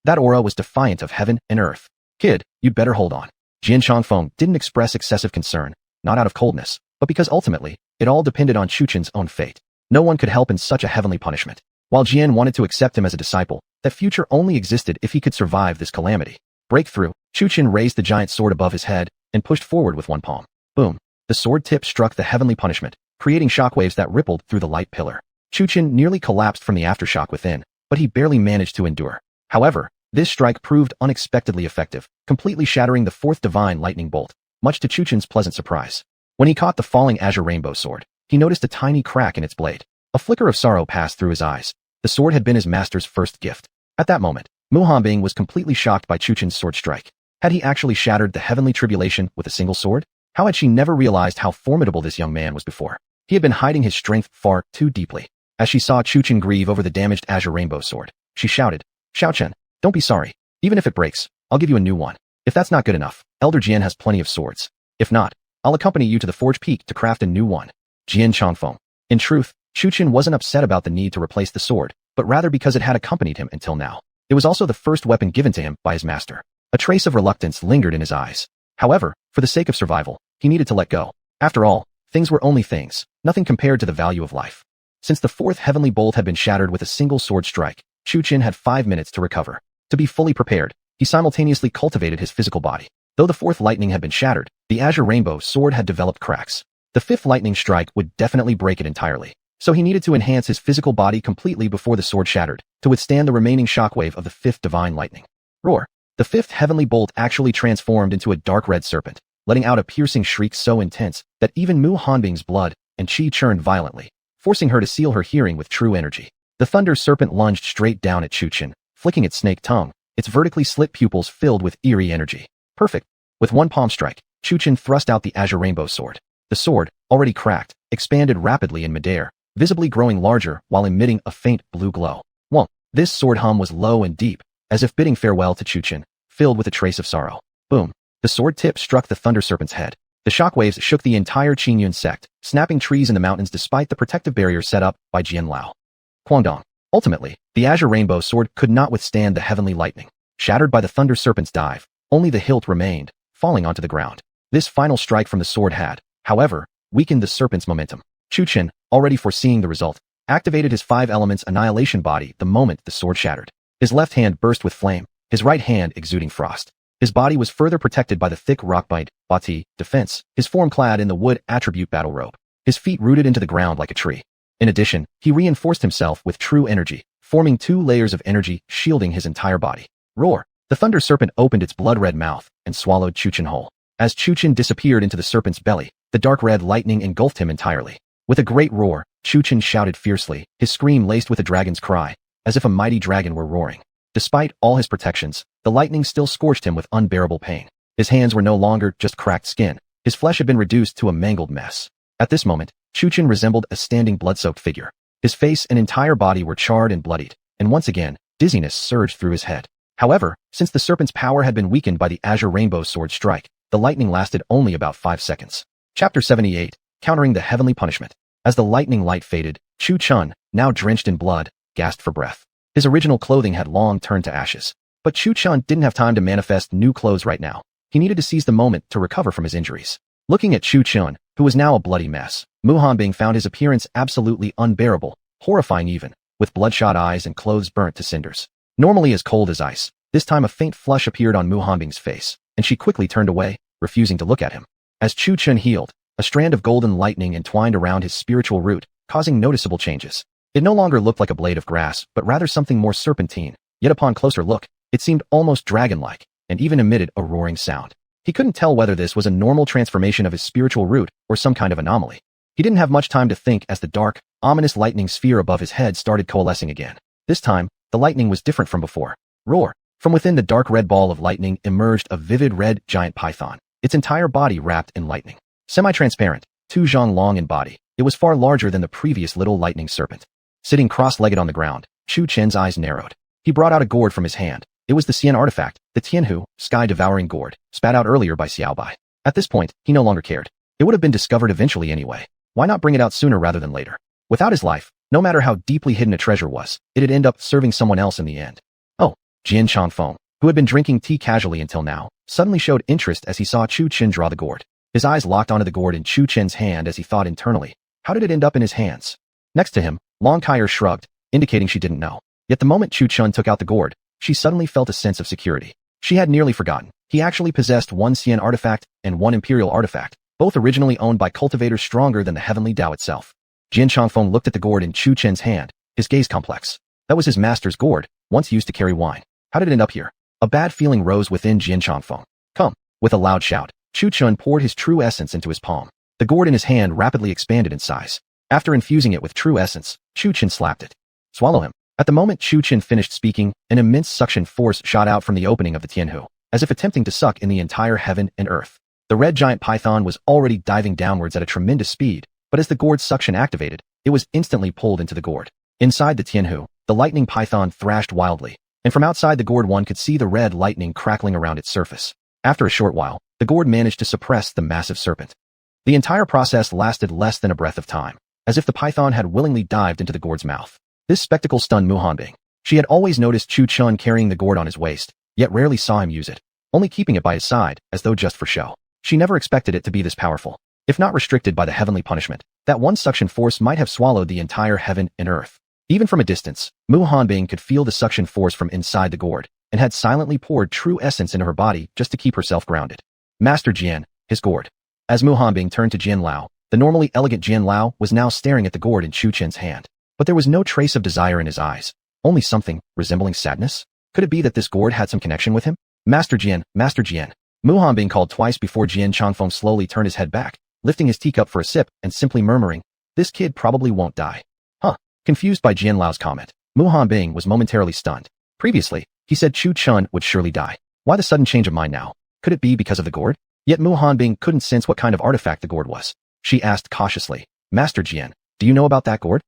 That aura was defiant of heaven and earth. Kid, you'd better hold on. Jian Changfeng didn't express excessive concern, not out of coldness, but because ultimately, it all depended on Chu Chun's own fate. No one could help in such a heavenly punishment. While Jian wanted to accept him as a disciple, that future only existed if he could survive this calamity. Breakthrough. Chu Chun raised the giant sword above his head and pushed forward with one palm. Boom. The sword tip struck the heavenly punishment, creating shockwaves that rippled through the light pillar. Chu Chun nearly collapsed from the aftershock within, but he barely managed to endure. However, this strike proved unexpectedly effective, completely shattering the fourth divine lightning bolt, much to Chu Chun's pleasant surprise. When he caught the falling azure rainbow sword, he noticed a tiny crack in its blade. A flicker of sorrow passed through his eyes. The sword had been his master's first gift. At that moment, Mu Hanbing was completely shocked by Chu Chun's sword strike. Had he actually shattered the heavenly tribulation with a single sword? How had she never realized how formidable this young man was before? He had been hiding his strength far too deeply. As she saw Chu Chun grieve over the damaged azure rainbow sword, she shouted, "Xiao Chen, don't be sorry. Even if it breaks, I'll give you a new one. If that's not good enough, Elder Jian has plenty of swords. If not, I'll accompany you to the Forge Peak to craft a new one." Jian Changfeng. In truth, Chu Chun wasn't upset about the need to replace the sword, but rather because it had accompanied him until now. It was also the first weapon given to him by his master. A trace of reluctance lingered in his eyes. However, for the sake of survival, he needed to let go. After all, things were only things, nothing compared to the value of life. Since the fourth heavenly bolt had been shattered with a single sword strike, Chu Chun had 5 minutes to recover. To be fully prepared, he simultaneously cultivated his physical body. Though the fourth lightning had been shattered, the azure rainbow sword had developed cracks. The fifth lightning strike would definitely break it entirely. So he needed to enhance his physical body completely before the sword shattered, to withstand the remaining shockwave of the fifth divine lightning. Roar! The fifth heavenly bolt actually transformed into a dark red serpent, letting out a piercing shriek so intense that even Mu Hanbing's blood and chi churned violently, forcing her to seal her hearing with true energy. The thunder serpent lunged straight down at Chu Chen, flicking its snake tongue, its vertically slit pupils filled with eerie energy. Perfect! With one palm strike, Chu Chen thrust out the azure rainbow sword. The sword, already cracked, expanded rapidly in midair, visibly growing larger while emitting a faint blue glow. Whoa! This sword hum was low and deep, as if bidding farewell to Chu Chen, filled with a trace of sorrow. Boom! The sword tip struck the thunder serpent's head. The shockwaves shook the entire Qingyun sect, snapping trees in the mountains despite the protective barrier set up by Jian Lao. Guangdong. Ultimately, the azure rainbow sword could not withstand the heavenly lightning. Shattered by the thunder serpent's dive, only the hilt remained, falling onto the ground. This final strike from the sword had, however, weakened the serpent's momentum. Chu Chen, already foreseeing the result, activated his 5 elements annihilation body the moment the sword shattered. His left hand burst with flame, his right hand exuding frost. His body was further protected by the thick rockbite, bati, defense, his form clad in the wood attribute battle robe. His feet rooted into the ground like a tree. In addition, he reinforced himself with true energy, forming 2 layers of energy shielding his entire body. Roar! The thunder serpent opened its blood-red mouth and swallowed Chu Chen whole. As Chu Chen disappeared into the serpent's belly, the dark red lightning engulfed him entirely. With a great roar, Chu Chen shouted fiercely, his scream laced with a dragon's cry, as if a mighty dragon were roaring. Despite all his protections, the lightning still scorched him with unbearable pain. His hands were no longer just cracked skin. His flesh had been reduced to a mangled mess. At this moment, Chu Chen resembled a standing blood-soaked figure. His face and entire body were charred and bloodied, and once again, dizziness surged through his head. However, since the serpent's power had been weakened by the azure rainbow sword strike, the lightning lasted only about 5 seconds. Chapter 78, Countering the Heavenly Punishment. As the lightning light faded, Chu Chen, now drenched in blood, gasped for breath. His original clothing had long turned to ashes. But Chu Chen didn't have time to manifest new clothes right now. He needed to seize the moment to recover from his injuries. Looking at Chu Chen, who was now a bloody mess, Mu Hanbing found his appearance absolutely unbearable, horrifying even, with bloodshot eyes and clothes burnt to cinders. Normally as cold as ice, this time a faint flush appeared on Mu Hanbing's face, and she quickly turned away, refusing to look at him. As Chu Chen healed, a strand of golden lightning entwined around his spiritual root, causing noticeable changes. It no longer looked like a blade of grass, but rather something more serpentine, yet upon closer look, it seemed almost dragon-like, and even emitted a roaring sound. He couldn't tell whether this was a normal transformation of his spiritual root or some kind of anomaly. He didn't have much time to think as the dark, ominous lightning sphere above his head started coalescing again. This time, the lightning was different from before. Roar! From within the dark red ball of lightning emerged a vivid red giant python, its entire body wrapped in lightning. Semi-transparent, 2 zhang long in body, it was far larger than the previous little lightning serpent. Sitting cross-legged on the ground, Chu Chen's eyes narrowed. He brought out a gourd from his hand. It was the Xian artifact, the Tianhu, sky-devouring gourd, spat out earlier by Xiaobai. At this point, he no longer cared. It would have been discovered eventually anyway. Why not bring it out sooner rather than later? Without his life, no matter how deeply hidden a treasure was, it'd end up serving someone else in the end. Oh, Jian Changfeng, who had been drinking tea casually until now, suddenly showed interest as he saw Chu Chen draw the gourd. His eyes locked onto the gourd in Chu Chen's hand as he thought internally, how did it end up in his hands? Next to him, Long Kaier shrugged, indicating she didn't know. Yet the moment Chu Chen took out the gourd, she suddenly felt a sense of security. She had nearly forgotten. He actually possessed 1 Xian artifact and 1 imperial artifact, both originally owned by cultivators stronger than the heavenly Tao itself. Jian Changfeng looked at the gourd in Chu Chen's hand, his gaze complex. That was his master's gourd, once used to carry wine. How did it end up here? A bad feeling rose within Jian Changfeng. Come! With a loud shout, Chu Chen poured his true essence into his palm. The gourd in his hand rapidly expanded in size. After infusing it with true essence, Chu Chen slapped it. Swallow him. At the moment Chu Chen finished speaking, an immense suction force shot out from the opening of the Tianhu, as if attempting to suck in the entire heaven and earth. The red giant python was already diving downwards at a tremendous speed, but as the gourd's suction activated, it was instantly pulled into the gourd. Inside the Tianhu, the lightning python thrashed wildly, and from outside the gourd one could see the red lightning crackling around its surface. After a short while, the gourd managed to suppress the massive serpent. The entire process lasted less than a breath of time, as if the python had willingly dived into the gourd's mouth. This spectacle stunned Mu Hanbing. She had always noticed Chu Chen carrying the gourd on his waist, yet rarely saw him use it, only keeping it by his side, as though just for show. She never expected it to be this powerful. If not restricted by the heavenly punishment, that one suction force might have swallowed the entire heaven and earth. Even from a distance, Mu Hanbing could feel the suction force from inside the gourd, and had silently poured true essence into her body just to keep herself grounded. Master Jian, his gourd. As Mu Hanbing turned to Jian Lao, the normally elegant Jian Lao was now staring at the gourd in Chu Chen's hand. But there was no trace of desire in his eyes, only something resembling sadness. Could it be that this gourd had some connection with him? Master Jian, Master Jian. Mu Hanbing called twice before Jian Changfeng slowly turned his head back, lifting his teacup for a sip and simply murmuring, "This kid probably won't die." Huh. Confused by Jian Lao's comment, Mu Hanbing was momentarily stunned. Previously, he said Chu Chun would surely die. Why the sudden change of mind now? Could it be because of the gourd? Yet Mu Hanbing couldn't sense what kind of artifact the gourd was. She asked cautiously, "Master Jian, do you know about that gourd?"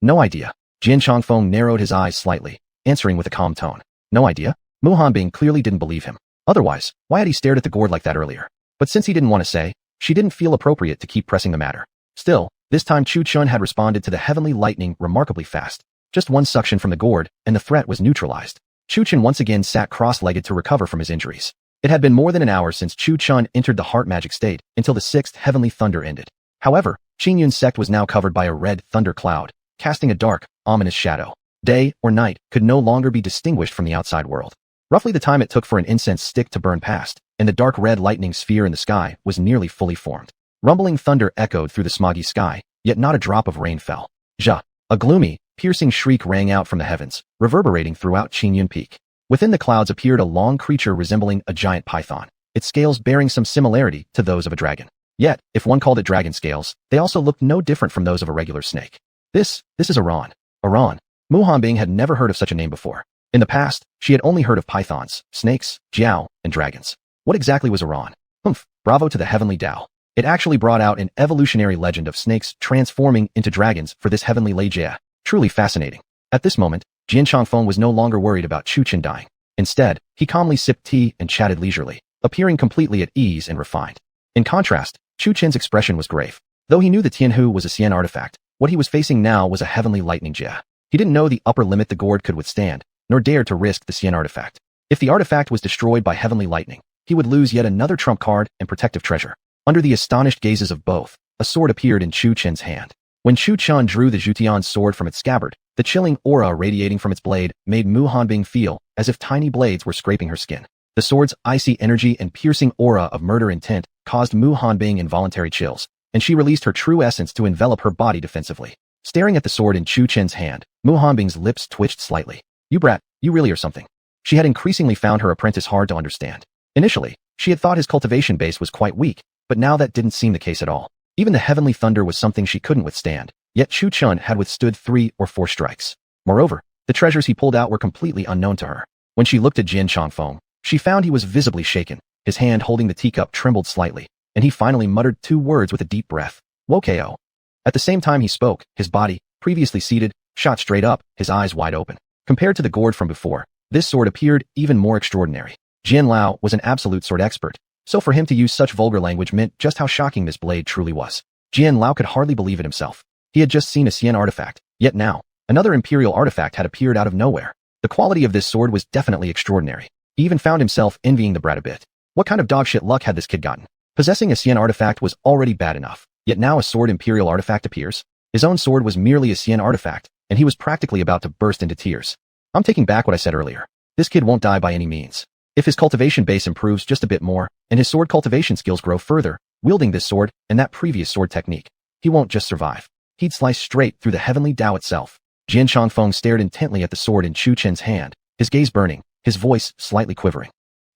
"No idea." Jian Changfeng narrowed his eyes slightly, answering with a calm tone. "No idea?" Mu Hanbing clearly didn't believe him. Otherwise, why had he stared at the gourd like that earlier? But since he didn't want to say, she didn't feel appropriate to keep pressing the matter. Still, this time Chu Chun had responded to the heavenly lightning remarkably fast. Just one suction from the gourd, and the threat was neutralized. Chu Chun once again sat cross-legged to recover from his injuries. It had been more than an hour since Chu Chun entered the heart magic state, until the sixth heavenly thunder ended. However, Qing Yun's sect was now covered by a red thunder cloud, casting a dark, ominous shadow. Day or night could no longer be distinguished from the outside world. Roughly the time it took for an incense stick to burn past, and the dark red lightning sphere in the sky was nearly fully formed. Rumbling thunder echoed through the smoggy sky, yet not a drop of rain fell. Ja! A gloomy, piercing shriek rang out from the heavens, reverberating throughout Qingyun Peak. Within the clouds appeared a long creature resembling a giant python, its scales bearing some similarity to those of a dragon. Yet, if one called it dragon scales, they also looked no different from those of a regular snake. This is Iran. Iran. Mu Hanbing had never heard of such a name before. In the past, she had only heard of pythons, snakes, jiao, and dragons. What exactly was Iran? Humph, bravo to the heavenly Tao. It actually brought out an evolutionary legend of snakes transforming into dragons for this heavenly Leijia. Truly fascinating. At this moment, Jian Changfeng was no longer worried about Chu Chen dying. Instead, he calmly sipped tea and chatted leisurely, appearing completely at ease and refined. In contrast, Chu Chen's expression was grave. Though he knew the Tianhu was a Xian artifact, what he was facing now was a heavenly lightning jia. He didn't know the upper limit the gourd could withstand, nor dared to risk the Xian artifact. If the artifact was destroyed by heavenly lightning, he would lose yet another trump card and protective treasure. Under the astonished gazes of both, a sword appeared in Chu Chen's hand. When Chu Chen drew the Zhutian's sword from its scabbard, the chilling aura radiating from its blade made Mu Hanbing feel as if tiny blades were scraping her skin. The sword's icy energy and piercing aura of murder intent caused Mu Hanbing involuntary chills, and she released her true essence to envelop her body defensively. Staring at the sword in Chu Chen's hand, Mu Hanbing's lips twitched slightly. "You brat, you really are something." She had increasingly found her apprentice hard to understand. Initially, she had thought his cultivation base was quite weak, but now that didn't seem the case at all. Even the heavenly thunder was something she couldn't withstand, yet Chu Chun had withstood 3 or 4 strikes. Moreover, the treasures he pulled out were completely unknown to her. When she looked at Jian Changfeng, she found he was visibly shaken. His hand holding the teacup trembled slightly, and he finally muttered 2 words with a deep breath. "Wokeo." At the same time he spoke, his body, previously seated, shot straight up, his eyes wide open. Compared to the gourd from before, this sword appeared even more extraordinary. Jian Lao was an absolute sword expert, so for him to use such vulgar language meant just how shocking this blade truly was. Jian Lao could hardly believe it himself. He had just seen a Xian artifact, yet now, another imperial artifact had appeared out of nowhere. The quality of this sword was definitely extraordinary. He even found himself envying the brat a bit. What kind of dogshit luck had this kid gotten? Possessing a Xian artifact was already bad enough, yet now a sword imperial artifact appears? His own sword was merely a Xian artifact, and he was practically about to burst into tears. I'm taking back what I said earlier. This kid won't die by any means. If his cultivation base improves just a bit more, and his sword cultivation skills grow further, wielding this sword and that previous sword technique, he won't just survive. He'd slice straight through the heavenly Tao itself. Jian Changfeng stared intently at the sword in Chu Chen's hand, his gaze burning, his voice slightly quivering.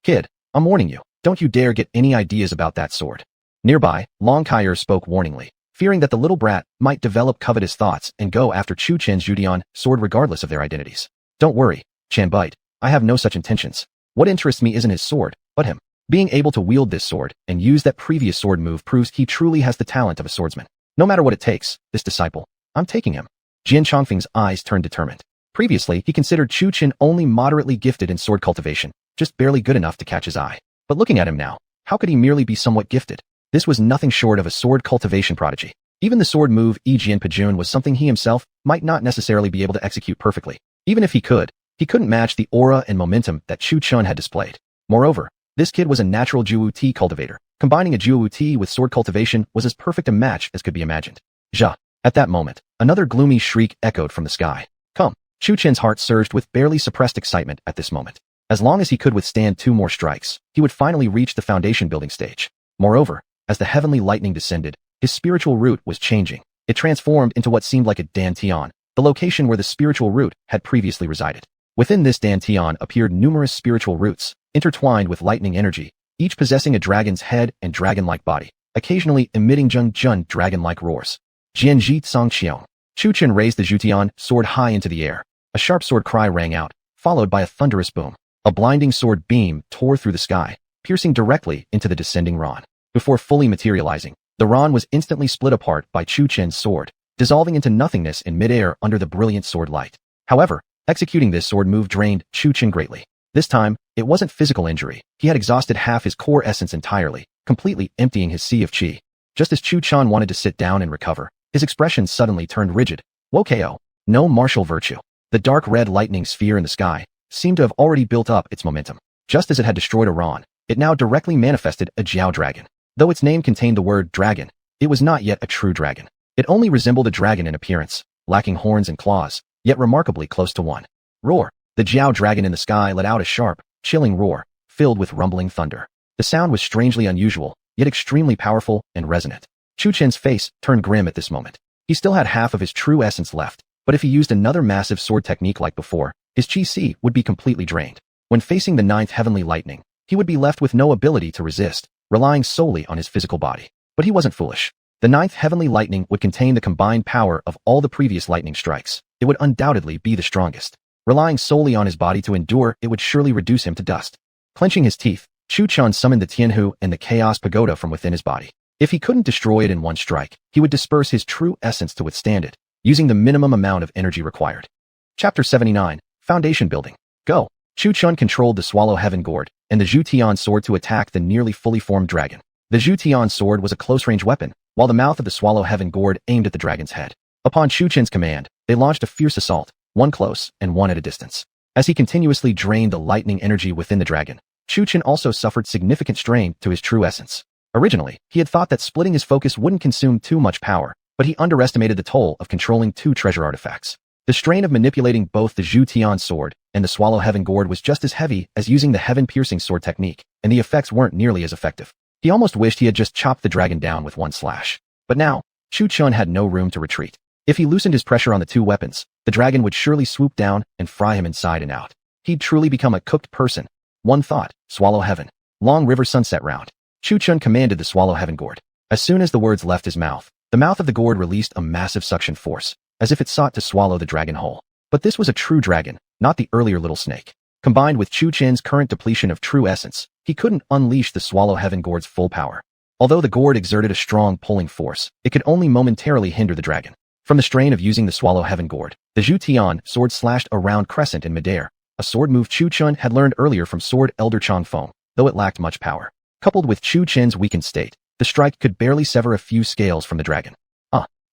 "Kid, I'm warning you, don't you dare get any ideas about that sword." Nearby, Long Kaier spoke warningly, fearing that the little brat might develop covetous thoughts and go after Chu Chen's Zhutian sword regardless of their identities. "Don't worry, Chan Bite, I have no such intentions. What interests me isn't his sword, but him. Being able to wield this sword and use that previous sword move proves he truly has the talent of a swordsman. No matter what it takes, this disciple, I'm taking him." Jian Changfeng's eyes turned determined. Previously, he considered Chu Chen only moderately gifted in sword cultivation, just barely good enough to catch his eye. But looking at him now, how could he merely be somewhat gifted? This was nothing short of a sword cultivation prodigy. Even the sword move Jian Pajun was something he himself might not necessarily be able to execute perfectly. Even if he could, he couldn't match the aura and momentum that Chu Chun had displayed. Moreover, this kid was a natural Juwu tea cultivator. Combining a Juwu tea with sword cultivation was as perfect a match as could be imagined. Ja! At that moment, another gloomy shriek echoed from the sky. "Come!" Chu Chen's heart surged with barely suppressed excitement at this moment. As long as he could withstand 2 more strikes, he would finally reach the foundation building stage. Moreover, as the heavenly lightning descended, his spiritual root was changing. It transformed into what seemed like a dantian, the location where the spiritual root had previously resided. Within this dantian appeared numerous spiritual roots, intertwined with lightning energy, each possessing a dragon's head and dragon-like body, occasionally emitting jun dragon-like roars. Jianji Tsangqiong. Chu Chen raised the Zhutian sword high into the air. A sharp sword cry rang out, followed by a thunderous boom. A blinding sword beam tore through the sky, piercing directly into the descending Ran. Before fully materializing, the Ran was instantly split apart by Chu Chen's sword, dissolving into nothingness in midair under the brilliant sword light. However, executing this sword move drained Chu Chen greatly. This time, it wasn't physical injury. He had exhausted half his core essence entirely, completely emptying his sea of qi. Just as Chu Chen wanted to sit down and recover, his expression suddenly turned rigid. Wokao. No martial virtue. The dark red lightning sphere in the sky seemed to have already built up its momentum. Just as it had destroyed a Ran, it now directly manifested a Jiao dragon. Though its name contained the word dragon, it was not yet a true dragon. It only resembled a dragon in appearance, lacking horns and claws, yet remarkably close to one. Roar! The Jiao dragon in the sky let out a sharp, chilling roar, filled with rumbling thunder. The sound was strangely unusual, yet extremely powerful and resonant. Chu Chen's face turned grim at this moment. He still had half of his true essence left, but if he used another massive sword technique like before, his Qi would be completely drained. When facing the 9th heavenly lightning, he would be left with no ability to resist, relying solely on his physical body. But he wasn't foolish. The 9th heavenly lightning would contain the combined power of all the previous lightning strikes. It would undoubtedly be the strongest. Relying solely on his body to endure, it would surely reduce him to dust. Clenching his teeth, Chu Chen summoned the Tianhu and the Chaos Pagoda from within his body. If he couldn't destroy it in one strike, he would disperse his true essence to withstand it, using the minimum amount of energy required. Chapter 79. Foundation Building. Go! Chu Chen controlled the Swallow Heaven Gourd and the Zhutian sword to attack the nearly fully formed dragon. The Zhutian sword was a close-range weapon, while the mouth of the Swallow Heaven Gourd aimed at the dragon's head. Upon Chu Chen's command, they launched a fierce assault, one close and one at a distance. As he continuously drained the lightning energy within the dragon, Chu Chen also suffered significant strain to his true essence. Originally, he had thought that splitting his focus wouldn't consume too much power, but he underestimated the toll of controlling 2 treasure artifacts. The strain of manipulating both the Zhutian sword and the Swallow Heaven Gourd was just as heavy as using the heaven-piercing sword technique, and the effects weren't nearly as effective. He almost wished he had just chopped the dragon down with one slash. But now, Chu Chen had no room to retreat. If he loosened his pressure on the 2 weapons, the dragon would surely swoop down and fry him inside and out. He'd truly become a cooked person. One thought, Swallow Heaven. Long River Sunset Round. Chu Chen commanded the Swallow Heaven Gourd. As soon as the words left his mouth, the mouth of the gourd released a massive suction force, as if it sought to swallow the dragon whole. But this was a true dragon, not the earlier little snake. Combined with Chu Chen's current depletion of true essence, he couldn't unleash the Swallow Heaven Gourd's full power. Although the gourd exerted a strong pulling force, it could only momentarily hinder the dragon. From the strain of using the Swallow Heaven Gourd, the Zhutian sword slashed a round crescent in midair, a sword move Chu Chen had learned earlier from Sword Elder Changfeng, though it lacked much power. Coupled with Chu Chen's weakened state, the strike could barely sever a few scales from the dragon.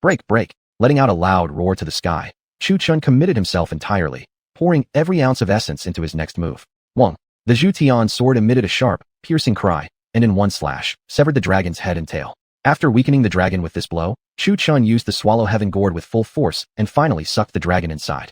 Break! Letting out a loud roar to the sky, Chu Chen committed himself entirely, pouring every ounce of essence into his next move. Wong! The Zhutian sword emitted a sharp, piercing cry, and in one slash, severed the dragon's head and tail. After weakening the dragon with this blow, Chu Chen used the Swallow Heaven Gourd with full force and finally sucked the dragon inside.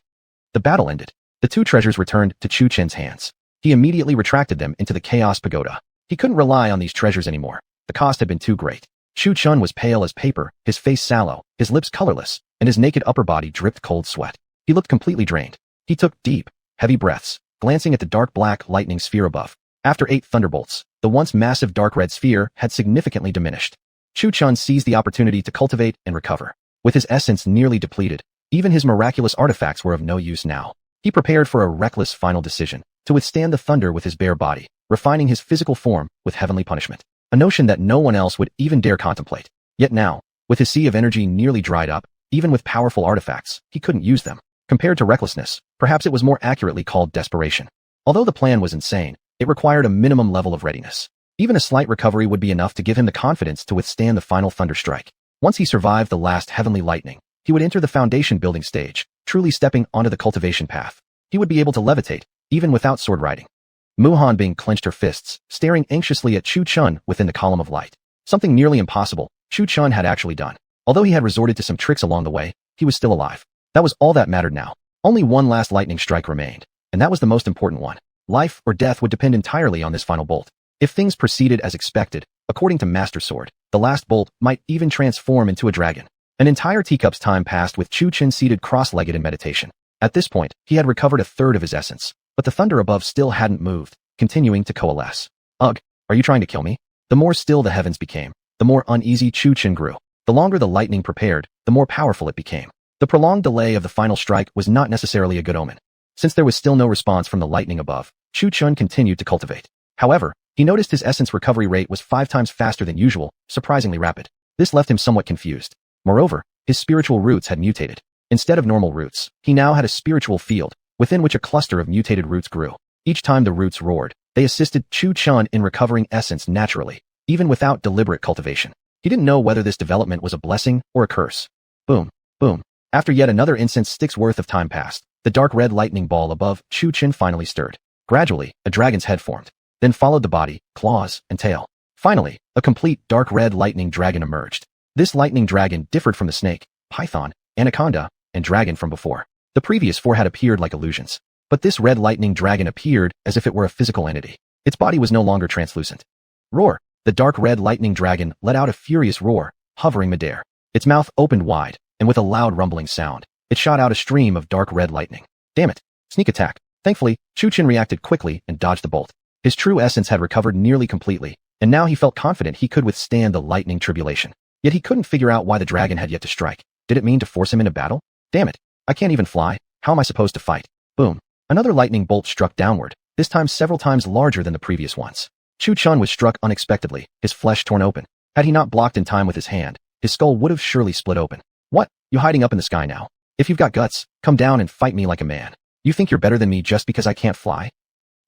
The battle ended. The 2 treasures returned to Chu Chen's hands. He immediately retracted them into the Chaos Pagoda. He couldn't rely on these treasures anymore. The cost had been too great. Chu Chen was pale as paper, his face sallow, his lips colorless, and his naked upper body dripped cold sweat. He looked completely drained. He took deep, heavy breaths, glancing at the dark black lightning sphere above. After 8 thunderbolts, the once massive dark red sphere had significantly diminished. Chu Chen seized the opportunity to cultivate and recover. With his essence nearly depleted, even his miraculous artifacts were of no use now. He prepared for a reckless final decision, to withstand the thunder with his bare body, refining his physical form with heavenly punishment. A notion that no one else would even dare contemplate. Yet now, with his sea of energy nearly dried up, even with powerful artifacts, he couldn't use them. Compared to recklessness, perhaps it was more accurately called desperation. Although the plan was insane, it required a minimum level of readiness. Even a slight recovery would be enough to give him the confidence to withstand the final thunder strike. Once he survived the last heavenly lightning, he would enter the foundation building stage, truly stepping onto the cultivation path. He would be able to levitate, even without sword riding. Mu Hanbing clenched her fists, staring anxiously at Chu Chen within the column of light. Something nearly impossible, Chu Chen had actually done. Although he had resorted to some tricks along the way, he was still alive. That was all that mattered now. Only one last lightning strike remained, and that was the most important one. Life or death would depend entirely on this final bolt. If things proceeded as expected, according to Master Sword, the last bolt might even transform into a dragon. An entire teacup's time passed with Chu Chen seated cross-legged in meditation. At this point, he had recovered a third of his essence, but the thunder above still hadn't moved, continuing to coalesce. Ugh, are you trying to kill me? The more still the heavens became, the more uneasy Chu Chen grew. The longer the lightning prepared, the more powerful it became. The prolonged delay of the final strike was not necessarily a good omen. Since there was still no response from the lightning above, Chu Chen continued to cultivate. However, he noticed his essence recovery rate was 5 times faster than usual, surprisingly rapid. This left him somewhat confused. Moreover, his spiritual roots had mutated. Instead of normal roots, he now had a spiritual field, within which a cluster of mutated roots grew. Each time the roots roared, they assisted Chu Chen in recovering essence naturally, even without deliberate cultivation. He didn't know whether this development was a blessing or a curse. Boom, boom. After yet another incense stick's worth of time passed, the dark red lightning ball above Chu Chen finally stirred. Gradually, a dragon's head formed. Then followed the body, claws, and tail. Finally, a complete dark red lightning dragon emerged. This lightning dragon differed from the snake, python, anaconda, and dragon from before. The previous 4 had appeared like illusions. But this red lightning dragon appeared as if it were a physical entity. Its body was no longer translucent. Roar! The dark red lightning dragon let out a furious roar, hovering midair. Its mouth opened wide, and with a loud rumbling sound, it shot out a stream of dark red lightning. Damn it! Sneak attack. Thankfully, Chu Chen reacted quickly and dodged the bolt. His true essence had recovered nearly completely, and now he felt confident he could withstand the lightning tribulation. Yet he couldn't figure out why the dragon had yet to strike. Did it mean to force him into battle? Damn it! I can't even fly. How am I supposed to fight? Boom. Another lightning bolt struck downward, this time several times larger than the previous ones. Chu Chen was struck unexpectedly, his flesh torn open. Had he not blocked in time with his hand, his skull would have surely split open. What? You hiding up in the sky now? If you've got guts, come down and fight me like a man. You think you're better than me just because I can't fly?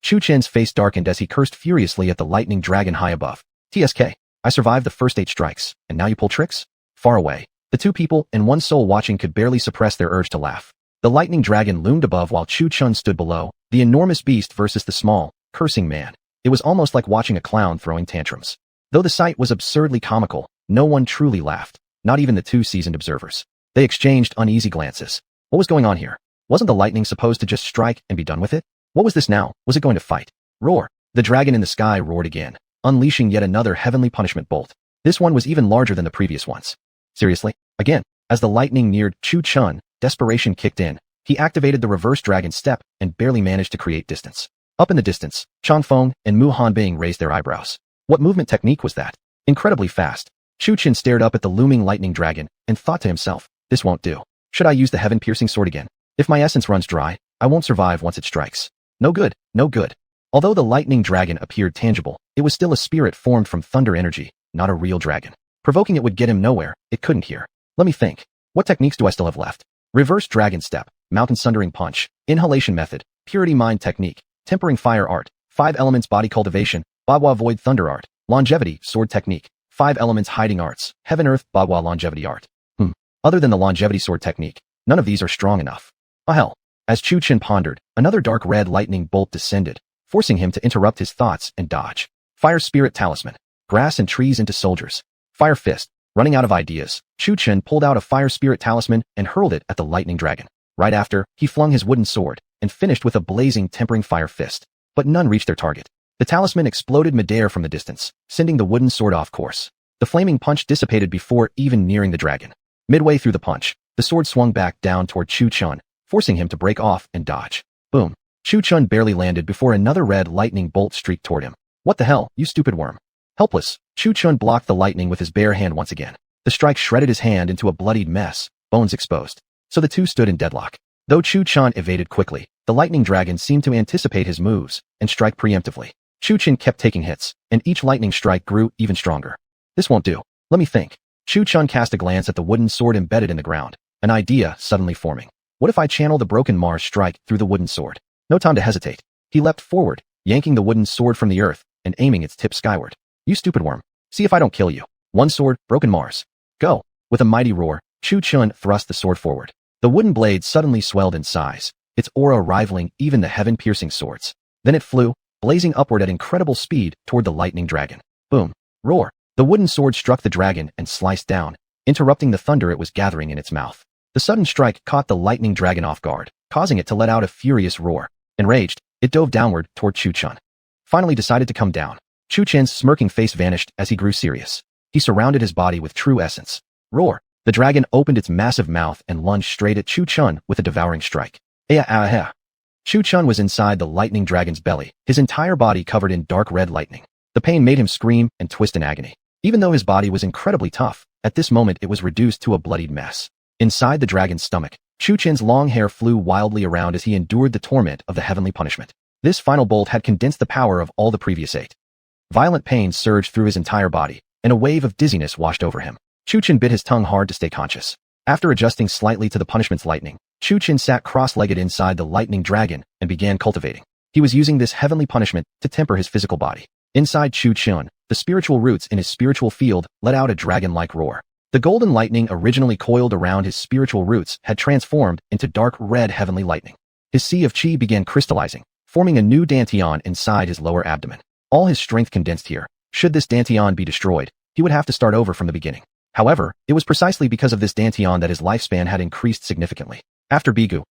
Chu Chen's face darkened as he cursed furiously at the lightning dragon high above. TSK, I survived the first 8 strikes, and now you pull tricks? Far away, the 2 people and 1 soul watching could barely suppress their urge to laugh. The lightning dragon loomed above while Chu Chen stood below, the enormous beast versus the small, cursing man. It was almost like watching a clown throwing tantrums. Though the sight was absurdly comical, no one truly laughed, not even the 2 seasoned observers. They exchanged uneasy glances. What was going on here? Wasn't the lightning supposed to just strike and be done with it? What was this now? Was it going to fight? Roar! The dragon in the sky roared again, unleashing yet another heavenly punishment bolt. This one was even larger than the previous ones. Seriously? Again, as the lightning neared Chu Chen, desperation kicked in. He activated the reverse dragon step and barely managed to create distance. Up in the distance, Changfeng and Mu Hanbing raised their eyebrows. What movement technique was that? Incredibly fast. Chu Chen stared up at the looming lightning dragon and thought to himself, this won't do. Should I use the heaven-piercing sword again? If my essence runs dry, I won't survive once it strikes. No good, no good. Although the lightning dragon appeared tangible, it was still a spirit formed from thunder energy, not a real dragon. Provoking it would get him nowhere, it couldn't hear. Let me think. What techniques do I still have left? Reverse dragon step, mountain sundering punch, inhalation method, purity mind technique, tempering fire art, 5 elements body cultivation, Bagua void thunder art, longevity sword technique, 5 elements hiding arts, heaven earth Bagua longevity art. Other than the longevity sword technique, none of these are strong enough. Oh hell. As Chu Chen pondered, another dark red lightning bolt descended, forcing him to interrupt his thoughts and dodge. Fire spirit talisman, grass and trees into soldiers. Fire fist. Running out of ideas, Chu Chen pulled out a fire spirit talisman and hurled it at the lightning dragon. Right after, he flung his wooden sword and finished with a blazing tempering fire fist. But none reached their target. The talisman exploded midair from the distance, sending the wooden sword off course. The flaming punch dissipated before even nearing the dragon. Midway through the punch, the sword swung back down toward Chu Chen, forcing him to break off and dodge. Boom. Chu Chen barely landed before another red lightning bolt streaked toward him. What the hell, you stupid worm. Helpless, Chu Chen blocked the lightning with his bare hand once again. The strike shredded his hand into a bloodied mess, bones exposed. So the 2 stood in deadlock. Though Chu Chen evaded quickly, the lightning dragon seemed to anticipate his moves and strike preemptively. Chu Chen kept taking hits, and each lightning strike grew even stronger. This won't do. Let me think. Chu Chen cast a glance at the wooden sword embedded in the ground, an idea suddenly forming. What if I channel the broken Mars strike through the wooden sword? No time to hesitate. He leapt forward, yanking the wooden sword from the earth and aiming its tip skyward. You stupid worm. See if I don't kill you. One sword, broken Mars. Go. With a mighty roar, Chu Chen thrust the sword forward. The wooden blade suddenly swelled in size, its aura rivaling even the heaven-piercing swords. Then it flew, blazing upward at incredible speed toward the lightning dragon. Boom. Roar. The wooden sword struck the dragon and sliced down, interrupting the thunder it was gathering in its mouth. The sudden strike caught the lightning dragon off guard, causing it to let out a furious roar. Enraged, It dove downward toward Chu Chun. Finally decided to come down. Chu Chen's smirking face vanished as he grew serious. He surrounded his body with true essence. Roar! The dragon opened its massive mouth and lunged straight at Chu Chun with a devouring strike. Chu Chun was inside the lightning dragon's belly, his entire body covered in dark red lightning. The pain made him scream and twist in agony. Even though his body was incredibly tough, at this moment it was reduced to a bloodied mess. Inside the dragon's stomach, Chu Chen's long hair flew wildly around as he endured the torment of the heavenly punishment. This final bolt had condensed the power of all the previous 8. Violent pain surged through his entire body, and a wave of dizziness washed over him. Chu Chen bit his tongue hard to stay conscious. After adjusting slightly to the punishment's lightning, Chu Chen sat cross-legged inside the lightning dragon and began cultivating. He was using this heavenly punishment to temper his physical body. Inside Chu Chen, the spiritual roots in his spiritual field let out a dragon-like roar. The golden lightning originally coiled around his spiritual roots had transformed into dark red heavenly lightning. His sea of chi began crystallizing, forming a new dantian inside his lower abdomen. All his strength condensed here. Should this dantian be destroyed, he would have to start over from the beginning. However, it was precisely because of this dantian that his lifespan had increased significantly. After Bigu,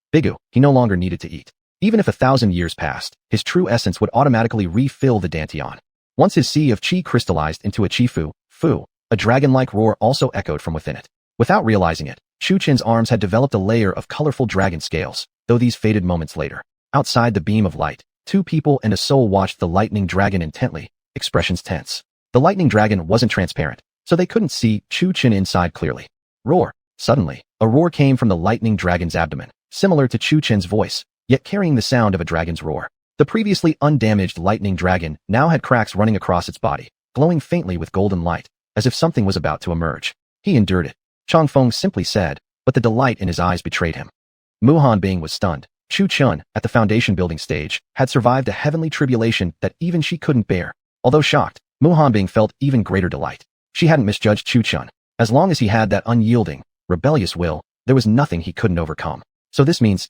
he no longer needed to eat. Even if 1,000 years passed, his true essence would automatically refill the dantian. Once his sea of chi crystallized into a chi fu, a dragon-like roar also echoed from within it. Without realizing it, Chu Chen's arms had developed a layer of colorful dragon scales, though these faded moments later. Outside the beam of light, 2 people and a soul watched the lightning dragon intently, expressions tense. The lightning dragon wasn't transparent, so they couldn't see Chu Chen inside clearly. Roar! Suddenly, a roar came from the lightning dragon's abdomen, similar to Chu Chen's voice, yet carrying the sound of a dragon's roar. The previously undamaged lightning dragon now had cracks running across its body, glowing faintly with golden light, as if something was about to emerge. He endured it, Chang Feng simply said, but the delight in his eyes betrayed him. Mu Hanbing was stunned. Chu Chun, at the foundation building stage, had survived a heavenly tribulation that even she couldn't bear. Although shocked, Mu Hanbing felt even greater delight. She hadn't misjudged Chu Chun. As long as he had that unyielding, rebellious will, there was nothing he couldn't overcome. So this means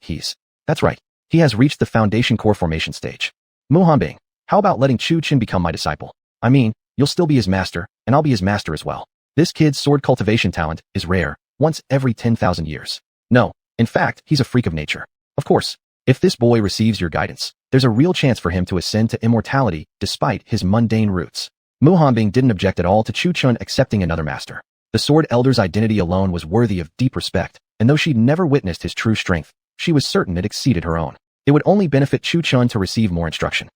that's right, he has reached the foundation core formation stage. Mu Hanbing, how about letting Chu Chen become my disciple? I mean, you'll still be his master, and I'll be his master as well. This kid's sword cultivation talent is rare, once every 10,000 years. No, in fact, he's a freak of nature. Of course, if this boy receives your guidance, there's a real chance for him to ascend to immortality despite his mundane roots. Mu Hanbing didn't object at all to Chu Chun accepting another master. The sword elder's identity alone was worthy of deep respect, and though she'd never witnessed his true strength, she was certain it exceeded her own. It would only benefit Chu Chun to receive more instruction.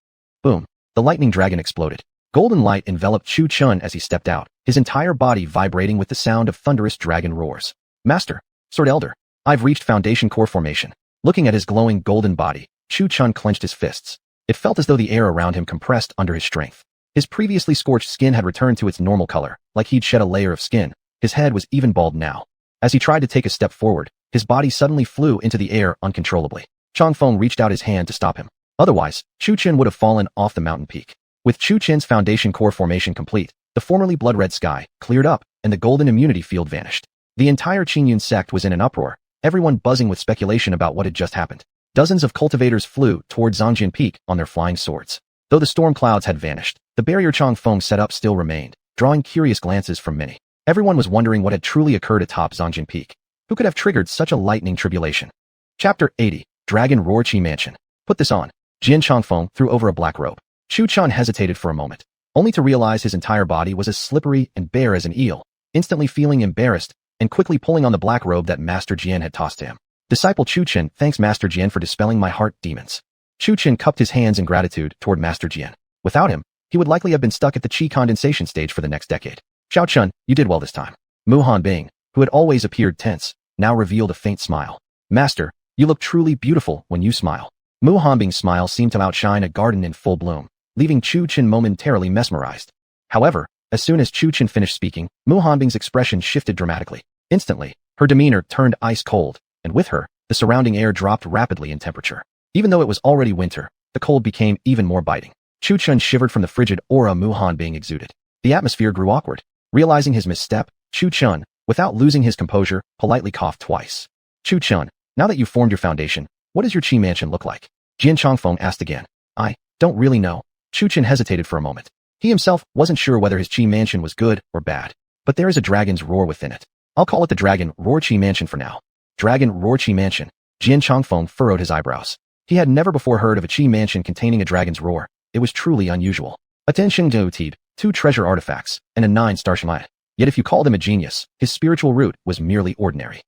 Boom! The lightning dragon exploded. Golden light enveloped Chu Chun as he stepped out, his entire body vibrating with the sound of thunderous dragon roars. Master, Sword Elder, I've reached foundation core formation. Looking at his glowing golden body, Chu Chun clenched his fists. It felt as though the air around him compressed under his strength. His previously scorched skin had returned to its normal color, like he'd shed a layer of skin. His head was even bald now. As he tried to take a step forward, his body suddenly flew into the air uncontrollably. Chang Feng reached out his hand to stop him. Otherwise, Chu Chen would have fallen off the mountain peak. With Chu Chen's foundation core formation complete, the formerly blood-red sky cleared up, and the golden immunity field vanished. The entire Qingyun sect was in an uproar, everyone buzzing with speculation about what had just happened. Dozens of cultivators flew toward Zhongjin Peak on their flying swords. Though the storm clouds had vanished, the barrier Chang Feng set up still remained, drawing curious glances from many. Everyone was wondering what had truly occurred atop Zhongjin Peak. Who could have triggered such a lightning tribulation? Chapter 80, Dragon Roar Qi Mansion. Put this on. Jian Changfeng threw over a black robe. Chu Chun hesitated for a moment, only to realize his entire body was as slippery and bare as an eel, instantly feeling embarrassed and quickly pulling on the black robe that Master Jian had tossed to him. Disciple Chu Chen, thanks Master Jian for dispelling my heart demons. Chu Chen cupped his hands in gratitude toward Master Jian. Without him, he would likely have been stuck at the Qi condensation stage for the next decade. Xiao Chun, you did well this time. Mu Hanbing, who had always appeared tense, now revealed a faint smile. Master, you look truly beautiful when you smile. Mu Hanbing's smile seemed to outshine a garden in full bloom, leaving Chu Chen momentarily mesmerized. However, as soon as Chu Chen finished speaking, Mu Hanbing's expression shifted dramatically. Instantly, her demeanor turned ice cold, and with her, the surrounding air dropped rapidly in temperature. Even though it was already winter, the cold became even more biting. Chu Chen shivered from the frigid aura Mu Hanbing exuded. The atmosphere grew awkward. Realizing his misstep, Chu Chen, without losing his composure, politely coughed twice. Chu Chen, now that you've formed your foundation, what does your Qi mansion look like? Jian Changfeng asked again. I don't really know. Chu Chen hesitated for a moment. He himself wasn't sure whether his Qi mansion was good or bad, but there is a dragon's roar within it. I'll call it the Dragon Roar Qi Mansion for now. Dragon Roar Qi Mansion. Jian Changfeng furrowed his eyebrows. He had never before heard of a chi mansion containing a dragon's roar. It was truly unusual. Attention Teed, 2 treasure artifacts, and a 9-star Shemite. Yet if you called him a genius, his spiritual root was merely ordinary.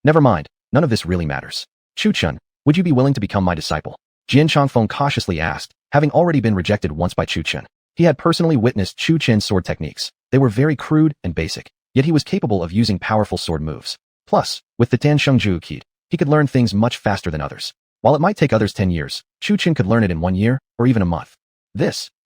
Never mind, none of this really matters. Chu-chun, would you be willing to become my disciple? Jian Changfeng cautiously asked, having already been rejected once by Chu-chun. He had personally witnessed Chu-chun's sword techniques. They were very crude and basic, yet he was capable of using powerful sword moves. Plus, with the Danshengju Kid, he could learn things much faster than others. While it might take others 10 years, Chu-chun could learn it in 1 year, or even a month.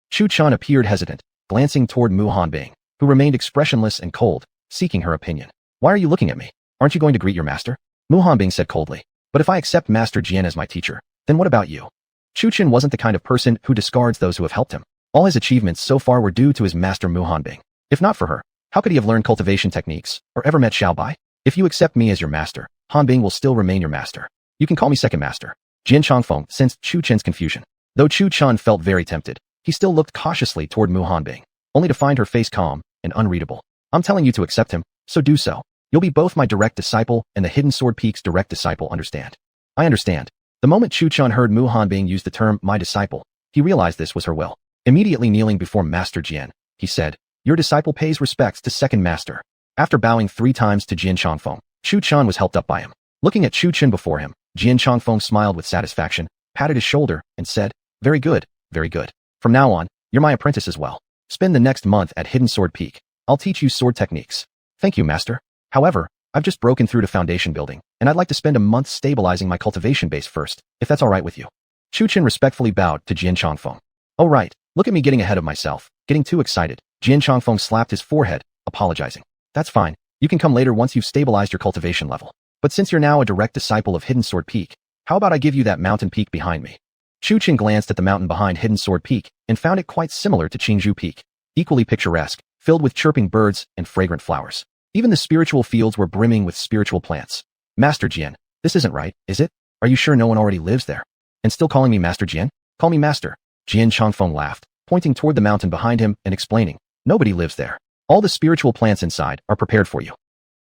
Chu-chun appeared hesitant, glancing toward Mu Hanbing, who remained expressionless and cold, seeking her opinion. Why are you looking at me? Aren't you going to greet your master? Mu Hanbing said coldly. But if I accept Master Jian as my teacher, then what about you? Chu-chun wasn't the kind of person who discards those who have helped him. All his achievements so far were due to his master Mu Hanbing. If not for her, how could he have learned cultivation techniques, or ever met Xiaobai? If you accept me as your master, Hanbing will still remain your master. You can call me second master. Jian Changfeng sensed Chu-chun's confusion. Though Chu-chun felt very tempted, he still looked cautiously toward Mu Hanbing, only to find her face calm and unreadable. I'm telling you to accept him, so do so. You'll be both my direct disciple and the Hidden Sword Peak's direct disciple, understand? I understand. The moment Chu-chun heard Mu Hanbing use the term my disciple, he realized this was her will. Immediately kneeling before Master Jian, he said, your disciple pays respects to second master. After bowing 3 times to Jian Changfeng, Chu-chun was helped up by him. Looking at Chu-chun before him, Jian Changfeng smiled with satisfaction, patted his shoulder, and said, very good, very good. From now on, you're my apprentice as well. Spend the next month at Hidden Sword Peak. I'll teach you sword techniques. Thank you, master. However, I've just broken through to foundation building, and I'd like to spend a month stabilizing my cultivation base first, if that's all right with you. Chu-chun respectfully bowed to Jian Changfeng. Oh right, look at me getting ahead of myself, getting too excited. Jian Changfeng slapped his forehead, apologizing. That's fine. You can come later once you've stabilized your cultivation level. But since you're now a direct disciple of Hidden Sword Peak, how about I give you that mountain peak behind me? Chu-chun glanced at the mountain behind Hidden Sword Peak and found it quite similar to Qingzhou Peak, equally picturesque, filled with chirping birds and fragrant flowers. Even the spiritual fields were brimming with spiritual plants. Master Jian, this isn't right, is it? Are you sure no one already lives there? And still calling me Master Jian? Call me Master. Jian Changfeng laughed, pointing toward the mountain behind him and explaining, nobody lives there. All the spiritual plants inside are prepared for you.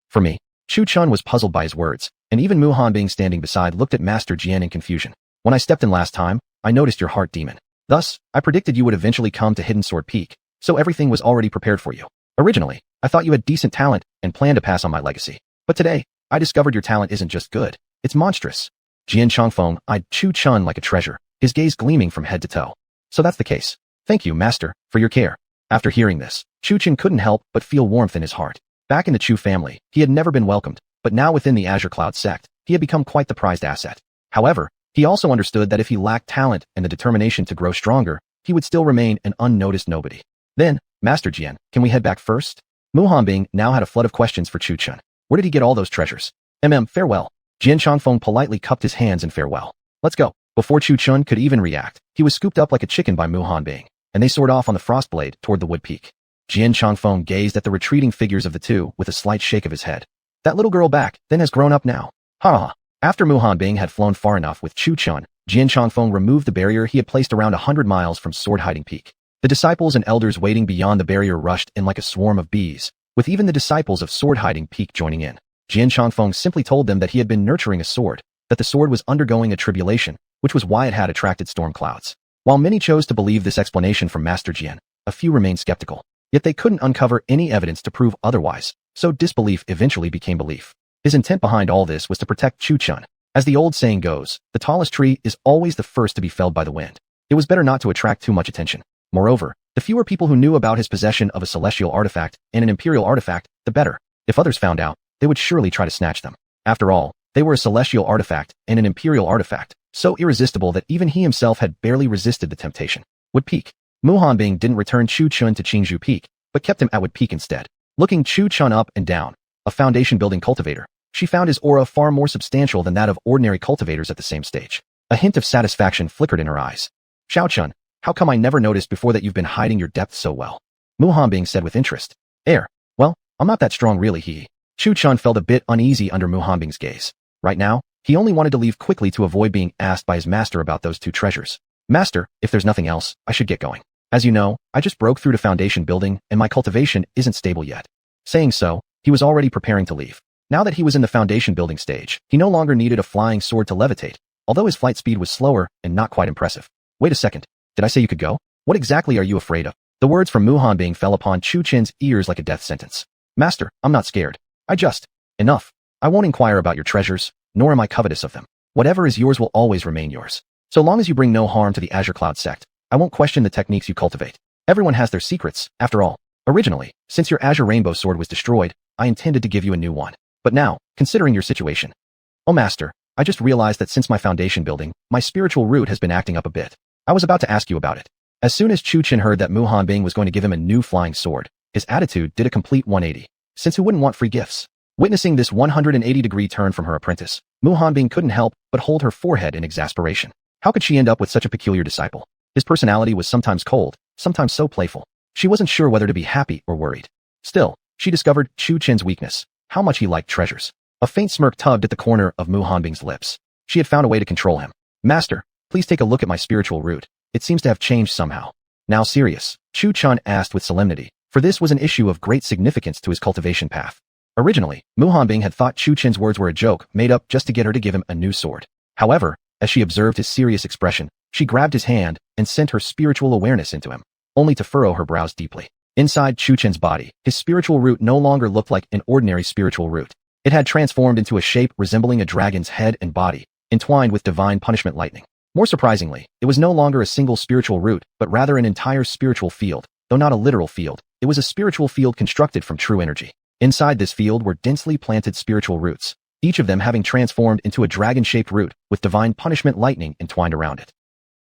For me, Chu-chun was puzzled by his words, and even Mu Hanbing standing beside looked at Master Jian in confusion. When I stepped in last time, I noticed your heart demon. Thus, I predicted you would eventually come to Hidden Sword Peak, so everything was already prepared for you. Originally, I thought you had decent talent and planned to pass on my legacy. But today, I discovered your talent isn't just good, it's monstrous. Jian Changfeng eyed Chu-chun like a treasure, his gaze gleaming from head to toe. So that's the case. Thank you, master, for your care. After hearing this, Chu-chun couldn't help but feel warmth in his heart. Back in the Chu family, he had never been welcomed, but now within the Azure Cloud sect, he had become quite the prized asset. However, he also understood that if he lacked talent and the determination to grow stronger, he would still remain an unnoticed nobody. Then, Master Jian, can we head back first? Mu Hanbing now had a flood of questions for Chu-chun. Where did he get all those treasures? Farewell. Jian Changfeng politely cupped his hands in farewell. Let's go. Before Chu-chun could even react, he was scooped up like a chicken by Mu Hanbing, and they soared off on the frost blade toward the wood peak. Jian Changfeng gazed at the retreating figures of the two with a slight shake of his head. That little girl back then has grown up now. Ha ha. After Mu Hanbing had flown far enough with Chu-chun, Jian Changfeng removed the barrier he had placed around 100 miles from Sword Hiding Peak. The disciples and elders waiting beyond the barrier rushed in like a swarm of bees, with even the disciples of Sword Hiding Peak joining in. Jian Changfeng simply told them that he had been nurturing a sword, that the sword was undergoing a tribulation, which was why it had attracted storm clouds. While many chose to believe this explanation from Master Jian, a few remained skeptical. Yet they couldn't uncover any evidence to prove otherwise, so disbelief eventually became belief. His intent behind all this was to protect Chu-chun. As the old saying goes, the tallest tree is always the first to be felled by the wind. It was better not to attract too much attention. Moreover, the fewer people who knew about his possession of a celestial artifact and an imperial artifact, the better. If others found out, they would surely try to snatch them. After all, they were a celestial artifact and an imperial artifact, so irresistible that even he himself had barely resisted the temptation. Wood Peak. Mu Hanbing didn't return Chu-chun to Qingzhou Peak, but kept him at Wood Peak instead. Looking Chu-chun up and down, a foundation-building cultivator, she found his aura far more substantial than that of ordinary cultivators at the same stage. A hint of satisfaction flickered in her eyes. Xiao-chun, how come I never noticed before that you've been hiding your depth so well? Mu Hanbing said with interest. Well, I'm not that strong really, Chu-chun felt a bit uneasy under Mu Hanbing's gaze. Right now, he only wanted to leave quickly to avoid being asked by his master about those 2 treasures. Master, if there's nothing else, I should get going. As you know, I just broke through to foundation building and my cultivation isn't stable yet. Saying so, he was already preparing to leave. Now that he was in the foundation building stage, he no longer needed a flying sword to levitate. although his flight speed was slower and not quite impressive. Wait a second. Did I say you could go? What exactly are you afraid of? The words from Mu Hanbing fell upon Chu Chen's ears like a death sentence. Master, I'm not scared. Enough. I won't inquire about your treasures, nor am I covetous of them. Whatever is yours will always remain yours. So long as you bring no harm to the Azure Cloud sect, I won't question the techniques you cultivate. Everyone has their secrets, after all. Originally, since your Azure Rainbow Sword was destroyed, I intended to give you a new one. But now, considering your situation. Oh Master, I just realized that since my foundation building, my spiritual root has been acting up a bit. I was about to ask you about it. As soon as Chu Chen heard that Mu Hanbing was going to give him a new flying sword, his attitude did a complete 180. Since who wouldn't want free gifts? Witnessing this 180-degree turn from her apprentice, Mu Hanbing couldn't help but hold her forehead in exasperation. How could she end up with such a peculiar disciple? His personality was sometimes cold, sometimes so playful. She wasn't sure whether to be happy or worried. Still, she discovered Chu Chen's weakness, how much he liked treasures. A faint smirk tugged at the corner of Mu Hanbing's lips. She had found a way to control him. Master, please take a look at my spiritual root. It seems to have changed somehow. Now serious, Chu Chen asked with solemnity, for this was an issue of great significance to his cultivation path. Originally, Mu Hanbing had thought Chu Chen's words were a joke made up just to get her to give him a new sword. However, as she observed his serious expression, she grabbed his hand and sent her spiritual awareness into him, only to furrow her brows deeply. Inside Chu Chen's body, his spiritual root no longer looked like an ordinary spiritual root. It had transformed into a shape resembling a dragon's head and body, entwined with divine punishment lightning. More surprisingly, it was no longer a single spiritual root, but rather an entire spiritual field, though not a literal field. It was a spiritual field constructed from true energy. Inside this field were densely planted spiritual roots, each of them having transformed into a dragon-shaped root with divine punishment lightning entwined around it.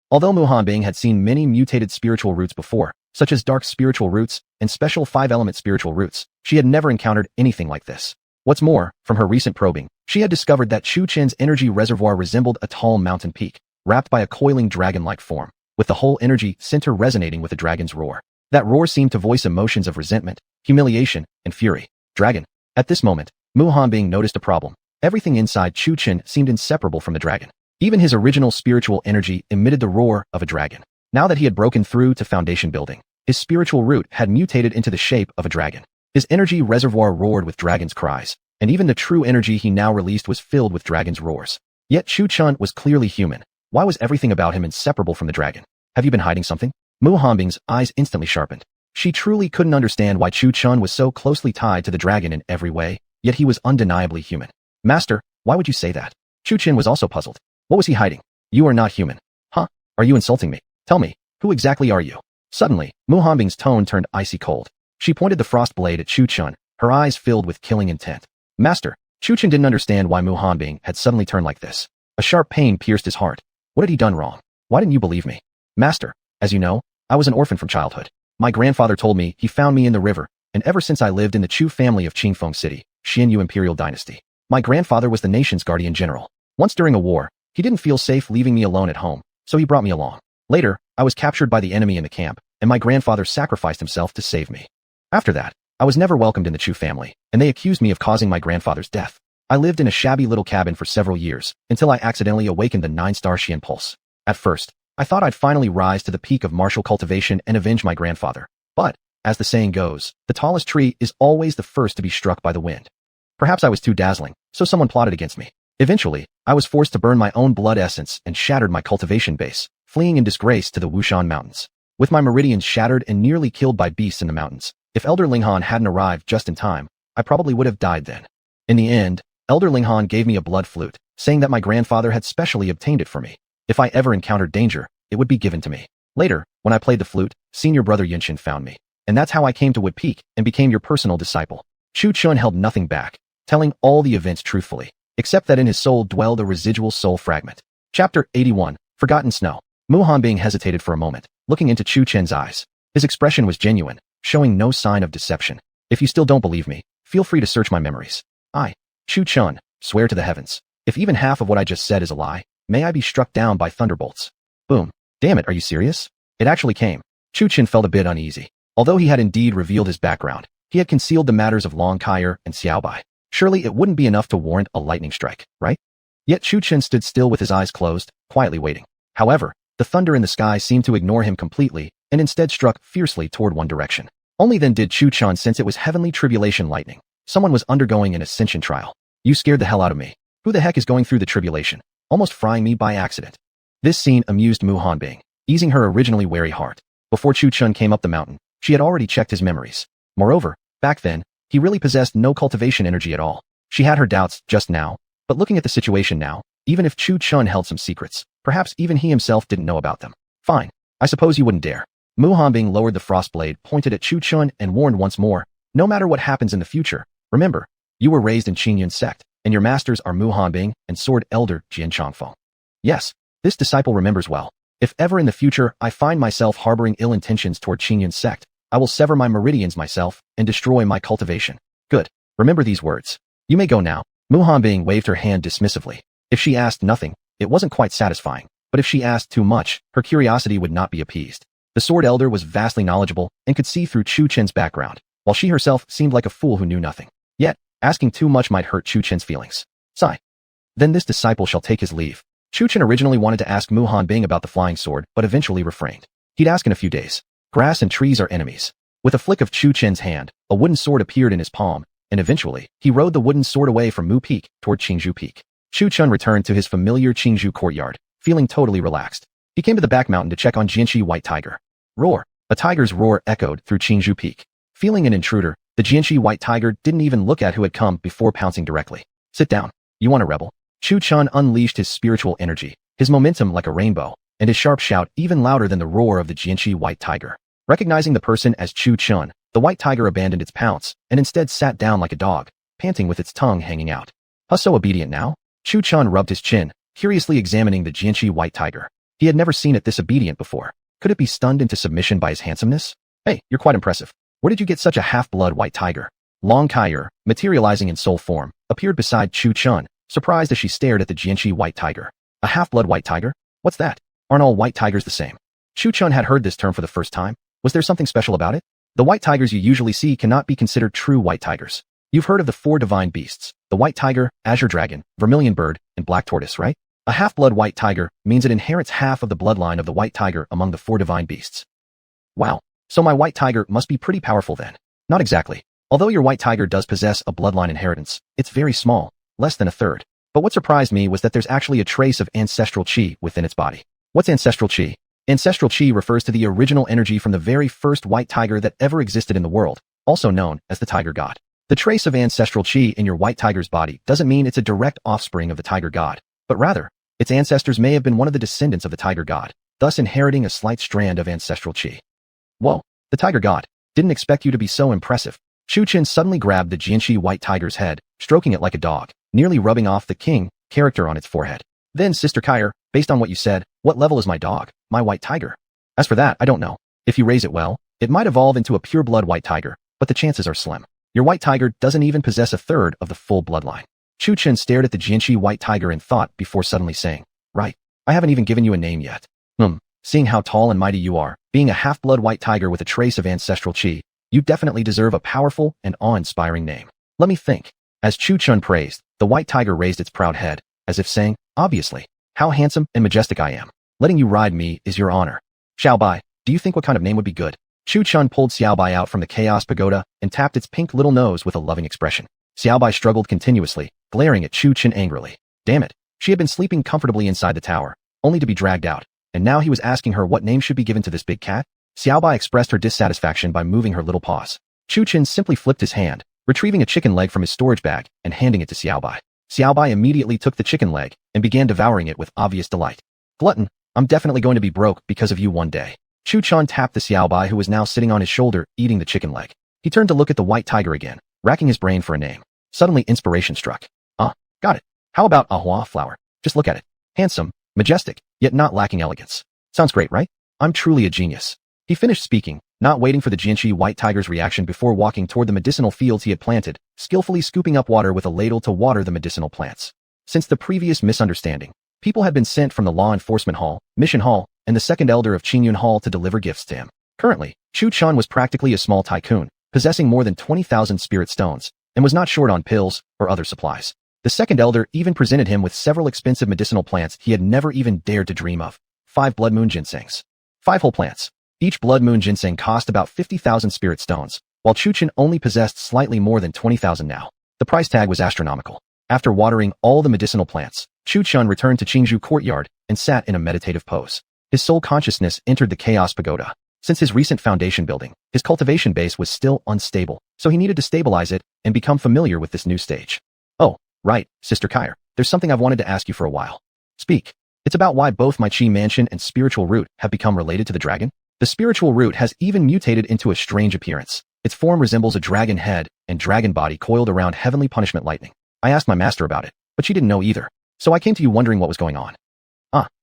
Although Mu Hanbing had seen many mutated spiritual roots before, such as dark spiritual roots and special 5-element spiritual roots, she had never encountered anything like this. What's more, from her recent probing, she had discovered that Chu Chen's energy reservoir resembled a tall mountain peak, wrapped by a coiling dragon-like form, with the whole energy center resonating with a dragon's roar. That roar seemed to voice emotions of resentment, humiliation, and fury. Dragon. At this moment, Mu Hanbing noticed a problem. Everything inside Chu Chen seemed inseparable from the dragon. Even his original spiritual energy emitted the roar of a dragon. Now that he had broken through to foundation building, his spiritual root had mutated into the shape of a dragon. His energy reservoir roared with dragon's cries, and even the true energy he now released was filled with dragon's roars. Yet Chu Chen was clearly human. Why was everything about him inseparable from the dragon? Have you been hiding something? Mu Hanbing's eyes instantly sharpened. She truly couldn't understand why Chu Chen was so closely tied to the dragon in every way, yet he was undeniably human. Master, why would you say that? Chu Chen was also puzzled. What was he hiding? You are not human. Huh? Are you insulting me? Tell me, who exactly are you? Suddenly, Mu Hanbing's tone turned icy cold. She pointed the frost blade at Chu Chen, her eyes filled with killing intent. Master, Chu Chen didn't understand why Mu Hanbing had suddenly turned like this. A sharp pain pierced his heart. What had he done wrong? Why didn't you believe me? Master, as you know, I was an orphan from childhood. My grandfather told me he found me in the river, and ever since I lived in the Chu family of Qingfeng City, Xianyu Imperial Dynasty. My grandfather was the nation's guardian general. Once during a war, he didn't feel safe leaving me alone at home, so he brought me along. Later, I was captured by the enemy in the camp, and my grandfather sacrificed himself to save me. After that, I was never welcomed in the Chu family, and they accused me of causing my grandfather's death. I lived in a shabby little cabin for several years, until I accidentally awakened the 9-star Xian pulse. At first, I thought I'd finally rise to the peak of martial cultivation and avenge my grandfather. But, as the saying goes, the tallest tree is always the first to be struck by the wind. Perhaps I was too dazzling, so someone plotted against me. Eventually, I was forced to burn my own blood essence and shattered my cultivation base, fleeing in disgrace to the Wushan Mountains. With my meridians shattered and nearly killed by beasts in the mountains, if Elder Linghan hadn't arrived just in time, I probably would have died then. In the end, Elder Linghan gave me a blood flute, saying that my grandfather had specially obtained it for me. If I ever encountered danger, it would be given to me. Later, when I played the flute, senior brother Yinshin found me. And that's how I came to Wood Peak and became your personal disciple. Chu Chen held nothing back, telling all the events truthfully, except that in his soul dwelled a residual soul fragment. Chapter 81, Forgotten Snow. Mu Hanbing hesitated for a moment, looking into Chu Chen's eyes. His expression was genuine, showing no sign of deception. If you still don't believe me, feel free to search my memories. I, Chu Chen, swear to the heavens, if even half of what I just said is a lie, may I be struck down by thunderbolts. Boom. Damn it, are you serious? It actually came. Chu Chen felt a bit uneasy. Although he had indeed revealed his background, he had concealed the matters of Long Kaier and Xiaobai. Surely it wouldn't be enough to warrant a lightning strike, right? Yet Chu Chen stood still with his eyes closed, quietly waiting. However, the thunder in the sky seemed to ignore him completely, and instead struck fiercely toward one direction. Only then did Chu Chen sense it was heavenly tribulation lightning. Someone was undergoing an ascension trial. You scared the hell out of me. Who the heck is going through the tribulation? almost frying me by accident. This scene amused Mu Hanbing, easing her originally wary heart. Before Chu Chun came up the mountain, she had already checked his memories. Moreover, back then, he really possessed no cultivation energy at all. She had her doubts just now, but looking at the situation now, even if Chu Chun held some secrets, perhaps even he himself didn't know about them. Fine. I suppose you wouldn't dare. Mu Hanbing lowered the frost blade, pointed at Chu Chun, and warned once more, no matter what happens in the future, remember, you were raised in Qingyun's sect, and your masters are Mu Hanbing and Sword Elder Jian Changfeng. Yes, this disciple remembers well. If ever in the future I find myself harboring ill intentions toward Qingyun's sect, I will sever my meridians myself and destroy my cultivation. Good. Remember these words. You may go now. Mu Hanbing waved her hand dismissively. If she asked nothing, it wasn't quite satisfying, but if she asked too much, her curiosity would not be appeased. The Sword Elder was vastly knowledgeable and could see through Chu Chen's background, while she herself seemed like a fool who knew nothing. Yet, asking too much might hurt Chu Chen's feelings. Sigh. Then this disciple shall take his leave. Chu Chen originally wanted to ask Mu Hanbing about the flying sword, but eventually refrained. He'd ask in a few days. Grass and trees are enemies. With a flick of Chu Chen's hand, a wooden sword appeared in his palm, and eventually, he rode the wooden sword away from Mu Peak toward Qingzhou Peak. Chu Chun returned to his familiar Qingzhou courtyard, feeling totally relaxed. He came to the back mountain to check on Jianxi White Tiger. Roar! A tiger's roar echoed through Qingzhou Peak. Feeling an intruder, the Jianxi White Tiger didn't even look at who had come before pouncing directly. Sit down. You want a rebel? Chu Chun unleashed his spiritual energy, his momentum like a rainbow, and his sharp shout even louder than the roar of the Jianxi White Tiger. Recognizing the person as Chu Chun, the white tiger abandoned its pounce and instead sat down like a dog, panting with its tongue hanging out. So obedient now? Chu Chun rubbed his chin, curiously examining the Jianxi White Tiger. He had never seen it this obedient before. Could it be stunned into submission by his handsomeness? Hey, you're quite impressive. Where did you get such a half-blood white tiger? Long Kaier, materializing in soul form, appeared beside Chu Chun, surprised as she stared at the Jianxi White Tiger. A half-blood white tiger? What's that? Aren't all white tigers the same? Chu Chun had heard this term for the first time. Was there something special about it? The white tigers you usually see cannot be considered true white tigers. You've heard of the 4 divine beasts, the white tiger, azure dragon, vermilion bird, and black tortoise, right? A half-blood white tiger means it inherits half of the bloodline of the white tiger among the 4 divine beasts. Wow, so my white tiger must be pretty powerful then. Not exactly. Although your white tiger does possess a bloodline inheritance, it's very small, less than a third. But what surprised me was that there's actually a trace of ancestral qi within its body. What's ancestral qi? Ancestral qi refers to the original energy from the very first white tiger that ever existed in the world, also known as the tiger god. The trace of ancestral qi in your white tiger's body doesn't mean it's a direct offspring of the tiger god, but rather, its ancestors may have been one of the descendants of the tiger god, thus inheriting a slight strand of ancestral qi. Whoa, the tiger god, didn't expect you to be so impressive. Chu Chen suddenly grabbed the Jianxi white tiger's head, stroking it like a dog, nearly rubbing off the king character on its forehead. Then, Sister Kaier, based on what you said, what level is my dog, my white tiger? As for that, I don't know. If you raise it well, it might evolve into a pure-blood white tiger, but the chances are slim. Your white tiger doesn't even possess a third of the full bloodline. Chu Chen stared at the Jianxi white tiger in thought before suddenly saying, right, I haven't even given you a name yet. Seeing how tall and mighty you are, being a half-blood white tiger with a trace of ancestral qi, you definitely deserve a powerful and awe-inspiring name. Let me think. As Chu Chun praised, the white tiger raised its proud head, as if saying, obviously, how handsome and majestic I am. Letting you ride me is your honor. Xiaobai, do you think what kind of name would be good? Chu Chun pulled Xiaobai out from the chaos pagoda and tapped its pink little nose with a loving expression. Xiaobai struggled continuously, glaring at Chu Chen angrily. Damn it, she had been sleeping comfortably inside the tower, only to be dragged out, and now he was asking her what name should be given to this big cat? Xiaobai expressed her dissatisfaction by moving her little paws. Chu Chen simply flipped his hand, retrieving a chicken leg from his storage bag and handing it to Xiaobai. Xiaobai immediately took the chicken leg and began devouring it with obvious delight. Glutton, I'm definitely going to be broke because of you one day. Chu Chun tapped the Xiaobai who was now sitting on his shoulder eating the chicken leg. He turned to look at the white tiger again, racking his brain for a name. Suddenly inspiration struck. Got it. How about Ahua flower? Just look at it. Handsome, majestic, yet not lacking elegance. Sounds great, right? I'm truly a genius. He finished speaking, not waiting for the Jianxi white tiger's reaction before walking toward the medicinal fields he had planted, skillfully scooping up water with a ladle to water the medicinal plants. Since the previous misunderstanding, people had been sent from the Law Enforcement Hall, Mission Hall, and the Second Elder of Qingyun Hall to deliver gifts to him. Currently, Chu Chun was practically a small tycoon, possessing more than 20,000 spirit stones, and was not short on pills or other supplies. The Second Elder even presented him with several expensive medicinal plants he had never even dared to dream of. 5 blood moon ginsengs. 5 whole plants. Each blood moon ginseng cost about 50,000 spirit stones, while Chu Chen only possessed slightly more than 20,000 now. The price tag was astronomical. After watering all the medicinal plants, Chu Chun returned to Qingzhou courtyard and sat in a meditative pose. His soul consciousness entered the Chaos Pagoda. Since his recent foundation building, his cultivation base was still unstable, so he needed to stabilize it and become familiar with this new stage. Oh, right, Sister Kyre, there's something I've wanted to ask you for a while. Speak. It's about why both my Qi mansion and spiritual root have become related to the dragon. The spiritual root has even mutated into a strange appearance. Its form resembles a dragon head and dragon body coiled around heavenly punishment lightning. I asked my master about it, but she didn't know either. So I came to you wondering what was going on.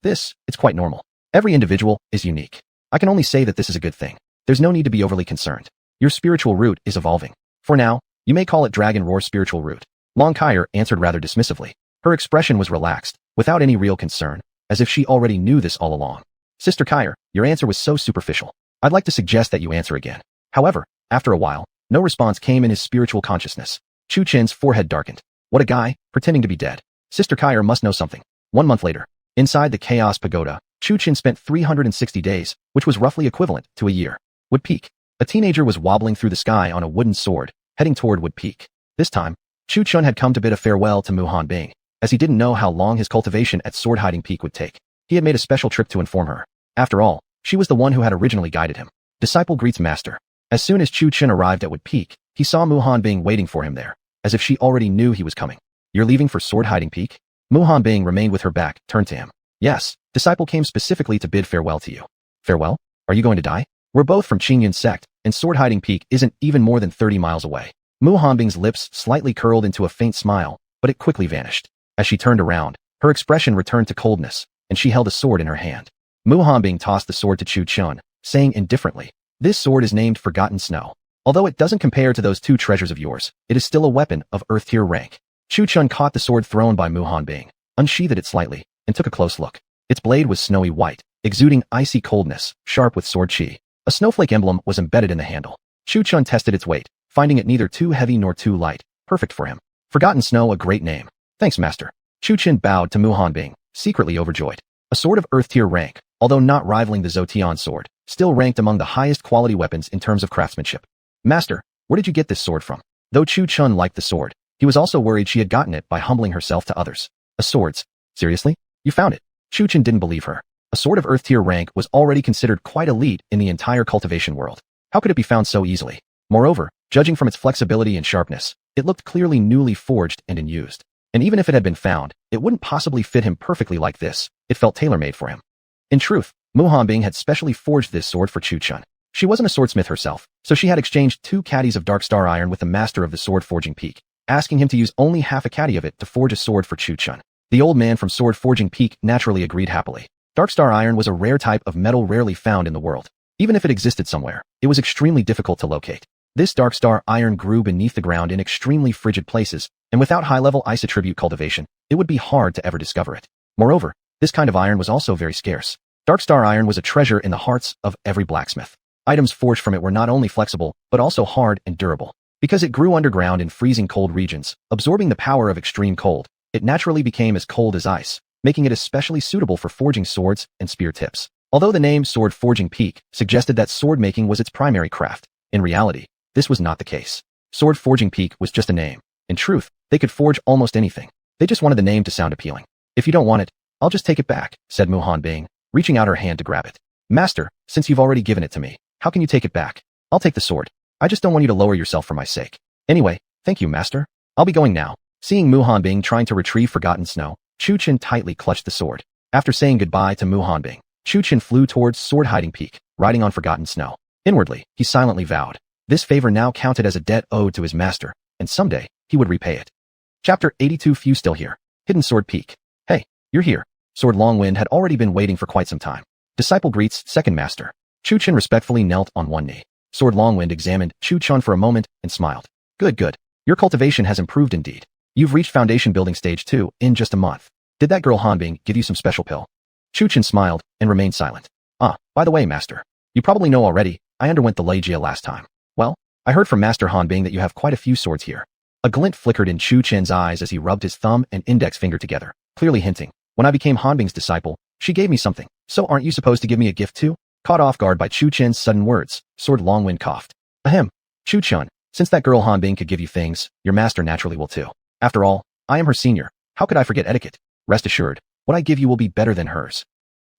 It's quite normal. Every individual is unique. I can only say that this is a good thing. There's no need to be overly concerned. Your spiritual root is evolving. For now, you may call it Dragon Roar spiritual root. Long Kyre answered rather dismissively. Her expression was relaxed, without any real concern, as if she already knew this all along. Sister Kyre, your answer was so superficial. I'd like to suggest that you answer again. However, after a while, no response came in his spiritual consciousness. Chu Chen's forehead darkened. What a guy, pretending to be dead. Sister Kyre must know something. 1 month later, inside the Chaos Pagoda, Chu Chen spent 360 days, which was roughly equivalent to a year. Wood Peak. A teenager was wobbling through the sky on a wooden sword, heading toward Wood Peak. This time, Chu Chun had come to bid a farewell to Mu Hanbing, as he didn't know how long his cultivation at Sword Hiding Peak would take. He had made a special trip to inform her. After all, she was the one who had originally guided him. Disciple greets master. As soon as Chu Chen arrived at Wood Peak, he saw Mu Hanbing waiting for him there, as if she already knew he was coming. You're leaving for Sword Hiding Peak? Mu Hanbing remained with her back, turned to him. Yes, Disciple came specifically to bid farewell to you. Farewell? Are you going to die? We're both from Qingyun sect, and Sword Hiding Peak isn't even more than 30 miles away. Mu Hanbing's lips slightly curled into a faint smile, but it quickly vanished. As she turned around, her expression returned to coldness, and she held a sword in her hand. Mu Hanbing tossed the sword to Chu Chun, saying indifferently, "This sword is named Forgotten Snow. Although it doesn't compare to those two treasures of yours, it is still a weapon of Earth tier rank." Chu Chun caught the sword thrown by Mu Hanbing, unsheathed it slightly, and took a close look. Its blade was snowy white, exuding icy coldness, sharp with sword chi. A snowflake emblem was embedded in the handle. Chu Chun tested its weight, finding it neither too heavy nor too light, perfect for him. Forgotten Snow, a great name. Thanks, master. Chu Chun bowed to Mu Hanbing, secretly overjoyed. A sword of Earth tier rank, although not rivaling the Zotian sword, still ranked among the highest quality weapons in terms of craftsmanship. Master, where did you get this sword from? Though Chu Chun liked the sword, he was also worried she had gotten it by humbling herself to others. A sword's? Seriously? You found it? Chu Chun didn't believe her. A sword of Earth tier rank was already considered quite elite in the entire cultivation world. How could it be found so easily? Moreover, judging from its flexibility and sharpness, it looked clearly newly forged and unused. And even if it had been found, it wouldn't possibly fit him perfectly like this. It felt tailor-made for him. In truth, Mu Hanbing had specially forged this sword for Chu Chun. She wasn't a swordsmith herself, so she had exchanged 2 caddies of Dark Star Iron with the master of the sword forging peak, asking him to use only half a caddy of it to forge a sword for Chu Chun. The old man from Sword Forging Peak naturally agreed happily. Dark Star Iron was a rare type of metal rarely found in the world. Even if it existed somewhere, it was extremely difficult to locate. This Dark Star Iron grew beneath the ground in extremely frigid places, and without high-level ice attribute cultivation, it would be hard to ever discover it. Moreover, this kind of iron was also very scarce. Dark Star Iron was a treasure in the hearts of every blacksmith. Items forged from it were not only flexible, but also hard and durable. Because it grew underground in freezing cold regions, absorbing the power of extreme cold, it naturally became as cold as ice, making it especially suitable for forging swords and spear tips. Although the name Sword Forging Peak suggested that sword making was its primary craft, in reality, this was not the case. Sword Forging Peak was just a name. In truth, they could forge almost anything. They just wanted the name to sound appealing. If you don't want it, I'll just take it back, said Mu Hanbing, reaching out her hand to grab it. Master, since you've already given it to me, how can you take it back? I'll take the sword. I just don't want you to lower yourself for my sake. Anyway, thank you, master. I'll be going now. Seeing Mu Hanbing trying to retrieve Forgotten Snow, Chu Chun tightly clutched the sword. After saying goodbye to Mu Hanbing, Chu Chun flew towards Sword Hiding Peak, riding on Forgotten Snow. Inwardly, he silently vowed. This favor now counted as a debt owed to his master, and someday, he would repay it. Chapter 82. Few still here. Hidden Sword Peak. Hey, you're here. Sword Longwind had already been waiting for quite some time. Disciple greets second master. Chu Chun respectfully knelt on one knee. Sword Longwind examined Chu Chun for a moment and smiled. Good, good. Your cultivation has improved indeed. You've reached foundation building stage 2 in just a month. Did that girl Hanbing give you some special pill? Chu Chun smiled and remained silent. By the way, master, you probably know already, I underwent the Legia last time. Well, I heard from Master Hanbing that you have quite a few swords here. A glint flickered in Chu Chen's eyes as he rubbed his thumb and index finger together, clearly hinting, when I became Hanbing's disciple, she gave me something, so aren't you supposed to give me a gift too? Caught off guard by Chu Chen's sudden words, Sword Longwind coughed. Ahem. Chu Chun, since that girl Hanbing could give you things, your master naturally will too. After all, I am her senior. How could I forget etiquette? Rest assured, what I give you will be better than hers.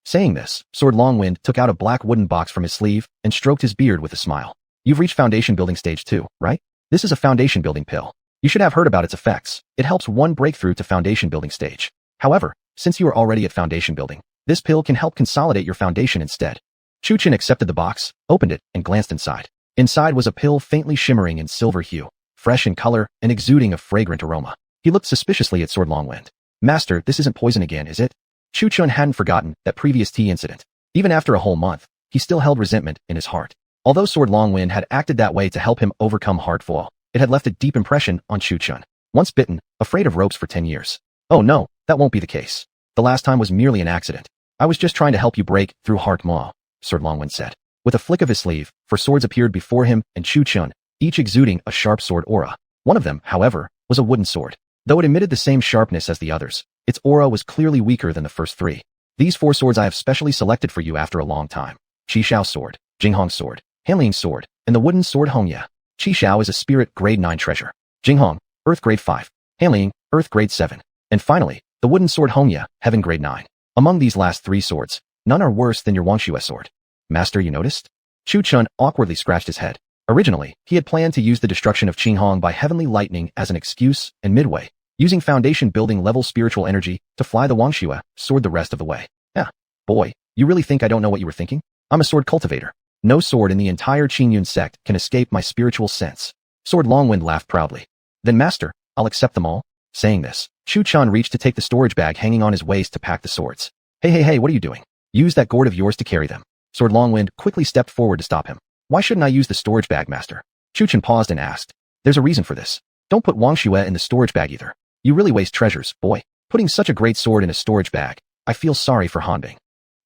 Saying this, Sword Longwind took out a black wooden box from his sleeve and stroked his beard with a smile. You've reached foundation building stage 2, right? This is a foundation building pill. You should have heard about its effects. It helps one breakthrough to foundation building stage. However, since you are already at foundation building, this pill can help consolidate your foundation instead. Chu Chen accepted the box, opened it, and glanced inside. Inside was a pill faintly shimmering in silver hue, fresh in color and exuding a fragrant aroma. He looked suspiciously at Sword Longwind. Master, this isn't poison again, is it? Chu Chen hadn't forgotten that previous tea incident. Even after a whole month, he still held resentment in his heart. Although Sword Longwind had acted that way to help him overcome Heartfall, it had left a deep impression on Chu Chen. Once bitten, afraid of ropes for 10 years. Oh no, that won't be the case. The last time was merely an accident. I was just trying to help you break through Heart Maw, Sword Longwind said. With a flick of his sleeve, 4 swords appeared before him and Chu Chen, each exuding a sharp sword aura. One of them, however, was a wooden sword. Though it emitted the same sharpness as the others, its aura was clearly weaker than the first 3. These 4 swords I have specially selected for you after a long time. Qishao sword, Jinghong's sword, Hanling's sword, and the wooden sword Hongya. Qishao is a spirit grade 9 treasure. Jinghong, earth grade 5. Hanling, earth grade 7. And finally, the wooden sword Hongya, heaven grade 9. Among these last 3 swords, none are worse than your Wangxue sword. Master, you noticed? Chu Chen awkwardly scratched his head. Originally, he had planned to use the destruction of Qinghong by heavenly lightning as an excuse, and midway, using foundation building level spiritual energy to fly the Wangxue sword the rest of the way. Yeah, boy, you really think I don't know what you were thinking? I'm a sword cultivator. No sword in the entire Qingyun sect can escape my spiritual sense. Sword Longwind laughed proudly. Then master, I'll accept them all. Saying this, Chu Chen reached to take the storage bag hanging on his waist to pack the swords. Hey, what are you doing? Use that gourd of yours to carry them. Sword Longwind quickly stepped forward to stop him. Why shouldn't I use the storage bag, master? Chu Chen paused and asked. There's a reason for this. Don't put Wangxue in the storage bag either. You really waste treasures, boy. Putting such a great sword in a storage bag. I feel sorry for Hanbing.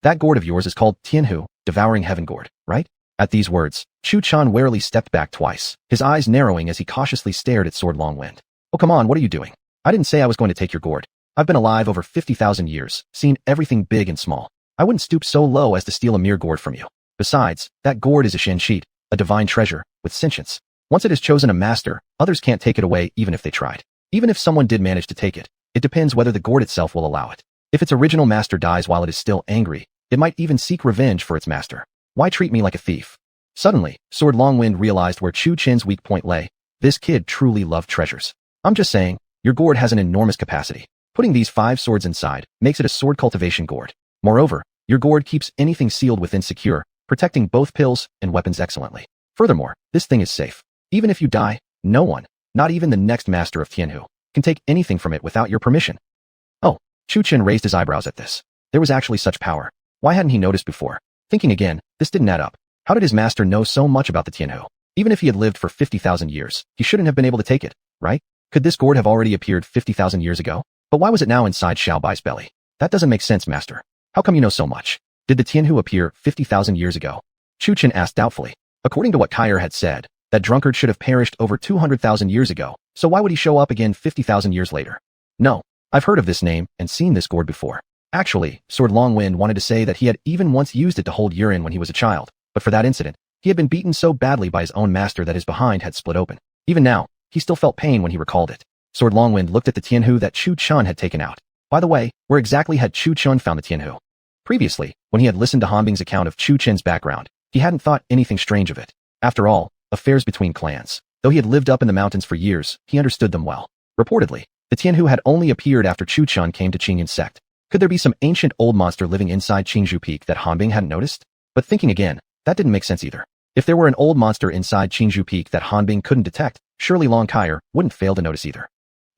That gourd of yours is called Tianhu, Devouring Heaven Gourd, right? At these words, Chu Chen warily stepped back twice, his eyes narrowing as he cautiously stared at Sword Longwind. Oh come on, what are you doing? I didn't say I was going to take your gourd. I've been alive over 50,000 years, seen everything big and small. I wouldn't stoop so low as to steal a mere gourd from you. Besides, that gourd is a shenshit, a divine treasure, with sentience. Once it has chosen a master, others can't take it away even if they tried. Even if someone did manage to take it, it depends whether the gourd itself will allow it. If its original master dies while it is still angry, it might even seek revenge for its master. Why treat me like a thief? Suddenly, Sword Longwind realized where Chu Chen's weak point lay. This kid truly loved treasures. I'm just saying, your gourd has an enormous capacity. Putting these 5 swords inside makes it a sword cultivation gourd. Moreover, your gourd keeps anything sealed within secure, protecting both pills and weapons excellently. Furthermore, this thing is safe. Even if you die, no one, not even the next master of Tianhu, can take anything from it without your permission. Oh, Chu Chen raised his eyebrows at this. There was actually such power. Why hadn't he noticed before? Thinking again, this didn't add up. How did his master know so much about the Tianhu? Even if he had lived for 50,000 years, he shouldn't have been able to take it, right? Could this gourd have already appeared 50,000 years ago? But why was it now inside Xiaobai's belly? That doesn't make sense, master. How come you know so much? Did the Tianhu appear 50,000 years ago? Chu Chen asked doubtfully. According to what Kaier had said, that drunkard should have perished over 200,000 years ago, so why would he show up again 50,000 years later? No, I've heard of this name and seen this gourd before. Actually, Sword Longwind wanted to say that he had even once used it to hold urine when he was a child, but for that incident, he had been beaten so badly by his own master that his behind had split open. Even now, he still felt pain when he recalled it. Sword Longwind looked at the Tianhu that Chu Chen had taken out. By the way, where exactly had Chu Chen found the Tianhu? Previously, when he had listened to Hanbing's account of Chu Chen's background, he hadn't thought anything strange of it. After all, affairs between clans. Though he had lived up in the mountains for years, he understood them well. Reportedly, the Tianhu had only appeared after Chu Chen came to Qingyun sect. Could there be some ancient old monster living inside Qingzhou Peak that Hanbing hadn't noticed? But thinking again, that didn't make sense either. If there were an old monster inside Qingzhou Peak that Hanbing couldn't detect, surely Long Kaier wouldn't fail to notice either.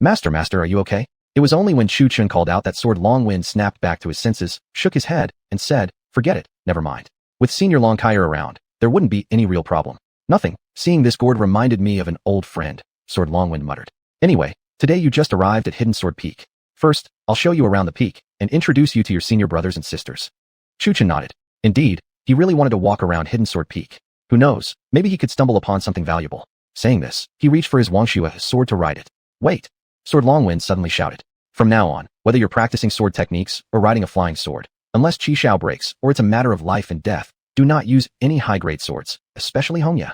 Master, are you okay? It was only when Chu Chen called out that Sword Longwind snapped back to his senses, shook his head, and said, forget it, never mind. With Senior Long Kaier around, there wouldn't be any real problem. Nothing. Seeing this gourd reminded me of an old friend, Sword Longwind muttered. Anyway, today you just arrived at Hidden Sword Peak. First, I'll show you around the peak, and introduce you to your senior brothers and sisters. Chu Chen nodded. Indeed, he really wanted to walk around Hidden Sword Peak. Who knows, maybe he could stumble upon something valuable. Saying this, he reached for his Wangxue sword to ride it. Wait! Sword Longwind suddenly shouted. From now on, whether you're practicing sword techniques or riding a flying sword, unless Qi Shao breaks or it's a matter of life and death, do not use any high-grade swords, especially Hongya.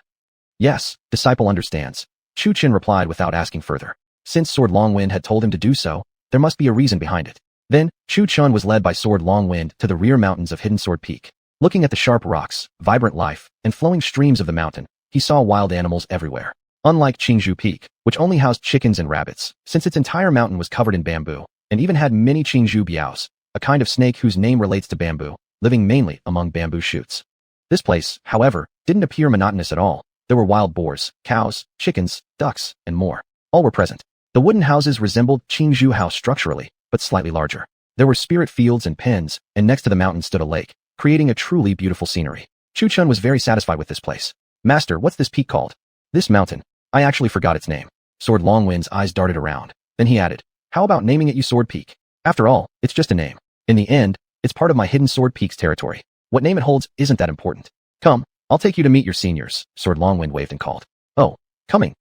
Yes, disciple understands. Chu Chen replied without asking further. Since Sword Longwind had told him to do so, there must be a reason behind it. Then, Chu Chun was led by Sword Longwind to the rear mountains of Hidden Sword Peak. Looking at the sharp rocks, vibrant life, and flowing streams of the mountain, he saw wild animals everywhere. Unlike Qingzhou Peak, which only housed chickens and rabbits, since its entire mountain was covered in bamboo, and even had many Qingzhou biaos, a kind of snake whose name relates to bamboo, living mainly among bamboo shoots. This place, however, didn't appear monotonous at all. There were wild boars, cows, chickens, ducks, and more. All were present. The wooden houses resembled Qingzhou House structurally, but slightly larger. There were spirit fields and pens, and next to the mountain stood a lake, creating a truly beautiful scenery. Chu Chun was very satisfied with this place. Master, what's this peak called? This mountain. I actually forgot its name. Sword Longwind's eyes darted around. Then he added, how about naming it you Sword Peak? After all, it's just a name. In the end, it's part of my Hidden Sword Peak's territory. What name it holds isn't that important. Come, I'll take you to meet your seniors, Sword Longwind waved and called. Oh, coming.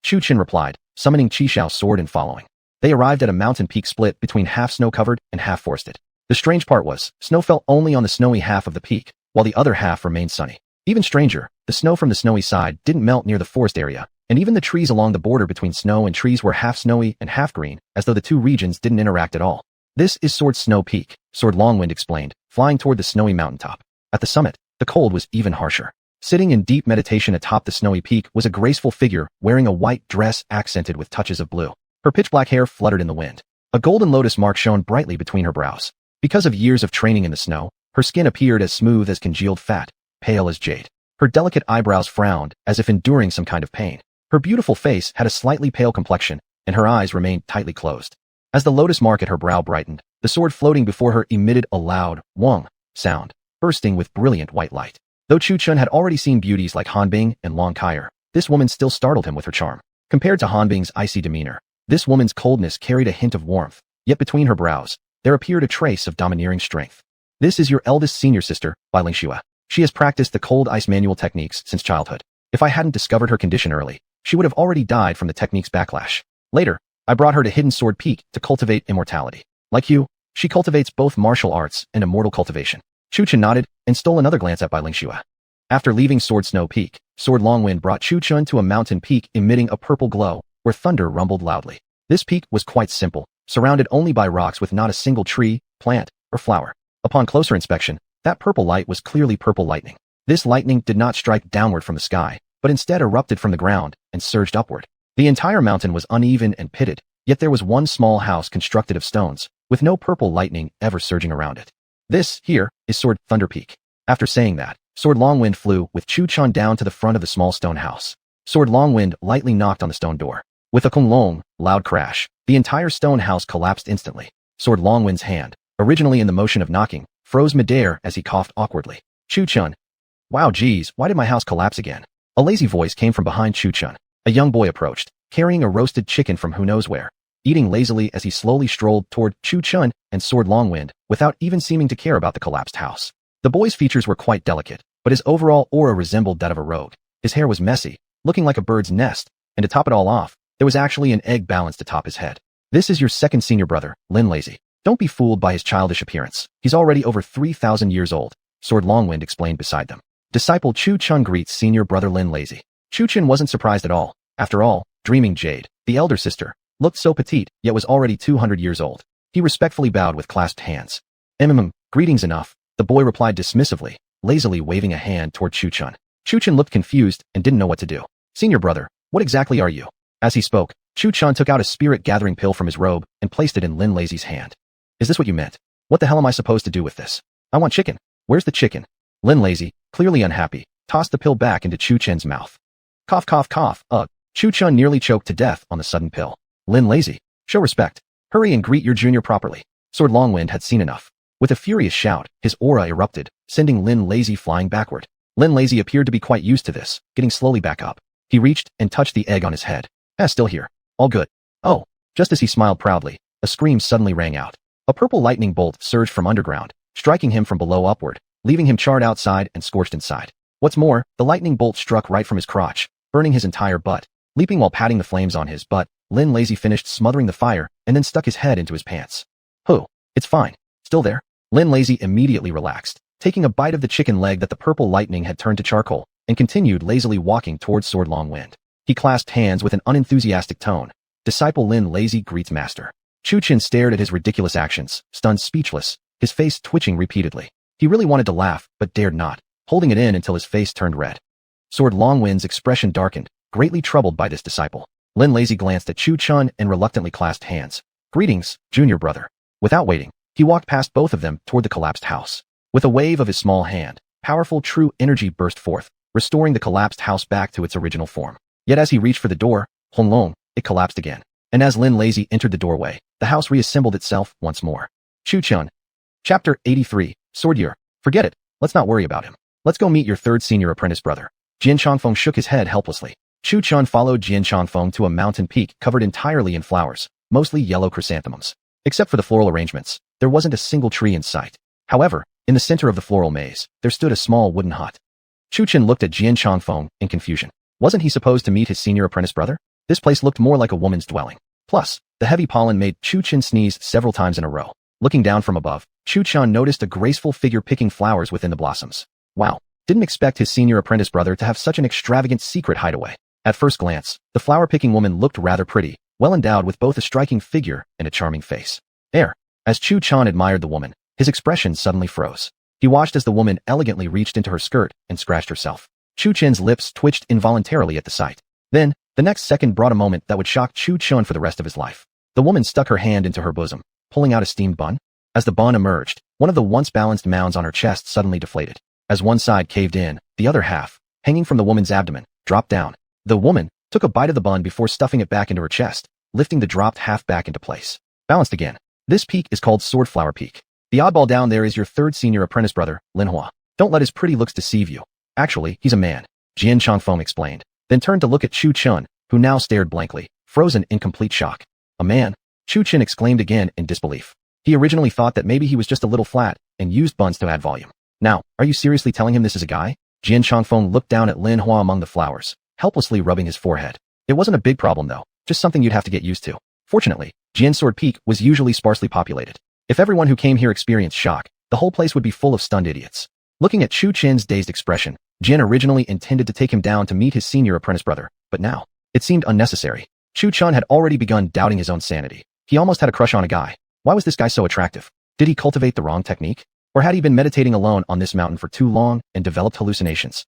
Chu Chun replied, summoning Qishao's sword and following. They arrived at a mountain peak split between half snow-covered and half forested. The strange part was, snow fell only on the snowy half of the peak, while the other half remained sunny. Even stranger, the snow from the snowy side didn't melt near the forest area, and even the trees along the border between snow and trees were half snowy and half green, as though the two regions didn't interact at all. This is Sword Snow Peak, Sword Longwind explained, flying toward the snowy mountaintop. At the summit, the cold was even harsher. Sitting in deep meditation atop the snowy peak was a graceful figure wearing a white dress accented with touches of blue. Her pitch-black hair fluttered in the wind. A golden lotus mark shone brightly between her brows. Because of years of training in the snow, her skin appeared as smooth as congealed fat, pale as jade. Her delicate eyebrows frowned, as if enduring some kind of pain. Her beautiful face had a slightly pale complexion, and her eyes remained tightly closed. As the lotus mark at her brow brightened, the sword floating before her emitted a loud wong sound, bursting with brilliant white light. Though Chu Chun had already seen beauties like Hanbing and Long Kaier, this woman still startled him with her charm. Compared to Hanbing's icy demeanor, this woman's coldness carried a hint of warmth, yet between her brows, there appeared a trace of domineering strength. This is your eldest senior sister, Bai Lingxue. She has practiced the cold ice manual techniques since childhood. If I hadn't discovered her condition early, she would have already died from the technique's backlash. Later, I brought her to Hidden Sword Peak to cultivate immortality. Like you, she cultivates both martial arts and immortal cultivation. Chu Chun nodded and stole another glance at Bai Lingxue. After leaving Sword Snow Peak, Sword Longwind brought Chu Chun to a mountain peak emitting a purple glow, where thunder rumbled loudly. This peak was quite simple, surrounded only by rocks with not a single tree, plant, or flower. Upon closer inspection, that purple light was clearly purple lightning. This lightning did not strike downward from the sky, but instead erupted from the ground and surged upward. The entire mountain was uneven and pitted, yet there was one small house constructed of stones, with no purple lightning ever surging around it. This, here, is Sword Thunder Peak. After saying that, Sword Longwind flew with Chu Chun down to the front of the small stone house. Sword Longwind lightly knocked on the stone door. With a long, loud crash, the entire stone house collapsed instantly. Sword Longwind's hand, originally in the motion of knocking, froze midair as he coughed awkwardly. Chu Chun. Wow, geez, why did my house collapse again? A lazy voice came from behind Chu Chun. A young boy approached, carrying a roasted chicken from who knows where. Eating lazily as he slowly strolled toward Chu Chun and Sword Longwind, without even seeming to care about the collapsed house. The boy's features were quite delicate, but his overall aura resembled that of a rogue. His hair was messy, looking like a bird's nest, and to top it all off, there was actually an egg balanced atop his head. This is your second senior brother, Lin Lazy. Don't be fooled by his childish appearance. He's already over 3,000 years old, Sword Longwind explained beside them. Disciple Chu Chun greets senior brother Lin Lazy. Chu Chun wasn't surprised at all. After all, Dreaming Jade, the elder sister, looked so petite, yet was already 200 years old. He respectfully bowed with clasped hands. Greetings enough, the boy replied dismissively, lazily waving a hand toward Chu Chun. Chu Chun looked confused and didn't know what to do. Senior brother, what exactly are you? As he spoke, Chu Chun took out a spirit-gathering pill from his robe and placed it in Lin Lazy's hand. Is this what you meant? What the hell am I supposed to do with this? I want chicken. Where's the chicken? Lin Lazy, clearly unhappy, tossed the pill back into Chu Chun's mouth. Cough, cough, cough, ugh. Chu Chun nearly choked to death on the sudden pill. Lin Lazy, show respect. Hurry and greet your junior properly. Sword Longwind had seen enough. With a furious shout, his aura erupted, sending Lin Lazy flying backward. Lin Lazy appeared to be quite used to this, getting slowly back up. He reached and touched the egg on his head. Still here. All good. Oh, just as he smiled proudly, a scream suddenly rang out. A purple lightning bolt surged from underground, striking him from below upward, leaving him charred outside and scorched inside. What's more, the lightning bolt struck right from his crotch, burning his entire butt. Leaping while patting the flames on his butt, Lin Lazy finished smothering the fire and then stuck his head into his pants. It's fine. Still there? Lin Lazy immediately relaxed, taking a bite of the chicken leg that the purple lightning had turned to charcoal, and continued lazily walking towards Sword Longwind. He clasped hands with an unenthusiastic tone. Disciple Lin Lazy greets master. Chu Chen stared at his ridiculous actions, stunned speechless, his face twitching repeatedly. He really wanted to laugh, but dared not, holding it in until his face turned red. Sword Longwind's expression darkened, greatly troubled by this disciple. Lin Lazy glanced at Chu Chun and reluctantly clasped hands. Greetings, junior brother. Without waiting, he walked past both of them toward the collapsed house. With a wave of his small hand, powerful true energy burst forth, restoring the collapsed house back to its original form. Yet as he reached for the door, Honglong, it collapsed again. And as Lin Lazy entered the doorway, the house reassembled itself once more. Chu Chun. Chapter 83, Sword Year. Forget it. Let's not worry about him. Let's go meet your third senior apprentice brother. Jian Chongfeng shook his head helplessly. Chu Chun followed Jian Chongfeng to a mountain peak covered entirely in flowers, mostly yellow chrysanthemums. Except for the floral arrangements, there wasn't a single tree in sight. However, in the center of the floral maze, there stood a small wooden hut. Chu Chun looked at Jian Chongfeng in confusion. Wasn't he supposed to meet his senior apprentice brother? This place looked more like a woman's dwelling. Plus, the heavy pollen made Chu Chun sneeze several times in a row. Looking down from above, Chu Chun noticed a graceful figure picking flowers within the blossoms. Wow, didn't expect his senior apprentice brother to have such an extravagant secret hideaway. At first glance, the flower-picking woman looked rather pretty, well endowed with both a striking figure and a charming face. As Chu Chun admired the woman, his expression suddenly froze. He watched as the woman elegantly reached into her skirt and scratched herself. Chu Chen's lips twitched involuntarily at the sight. Then, the next second brought a moment that would shock Chu Chun for the rest of his life. The woman stuck her hand into her bosom, pulling out a steamed bun. As the bun emerged, one of the once balanced mounds on her chest suddenly deflated. As one side caved in, the other half, hanging from the woman's abdomen, dropped down. The woman took a bite of the bun before stuffing it back into her chest, lifting the dropped half back into place. Balanced again. This peak is called Swordflower Peak. The oddball down there is your third senior apprentice brother, Lin Hua. Don't let his pretty looks deceive you. Actually, he's a man, Jian Chongfeng explained, then turned to look at Chu Chun, who now stared blankly, frozen in complete shock. A man? Chu Chun exclaimed again in disbelief. He originally thought that maybe he was just a little flat and used buns to add volume. Now, are you seriously telling him this is a guy? Jian Chongfeng looked down at Lin Hua among the flowers, helplessly rubbing his forehead. It wasn't a big problem though, just something you'd have to get used to. Fortunately, Jian Sword Peak was usually sparsely populated. If everyone who came here experienced shock, the whole place would be full of stunned idiots. Looking at Chu Chen's dazed expression, Jian originally intended to take him down to meet his senior apprentice brother, but now, it seemed unnecessary. Chu Chun had already begun doubting his own sanity. He almost had a crush on a guy. Why was this guy so attractive? Did he cultivate the wrong technique? Or had he been meditating alone on this mountain for too long and developed hallucinations?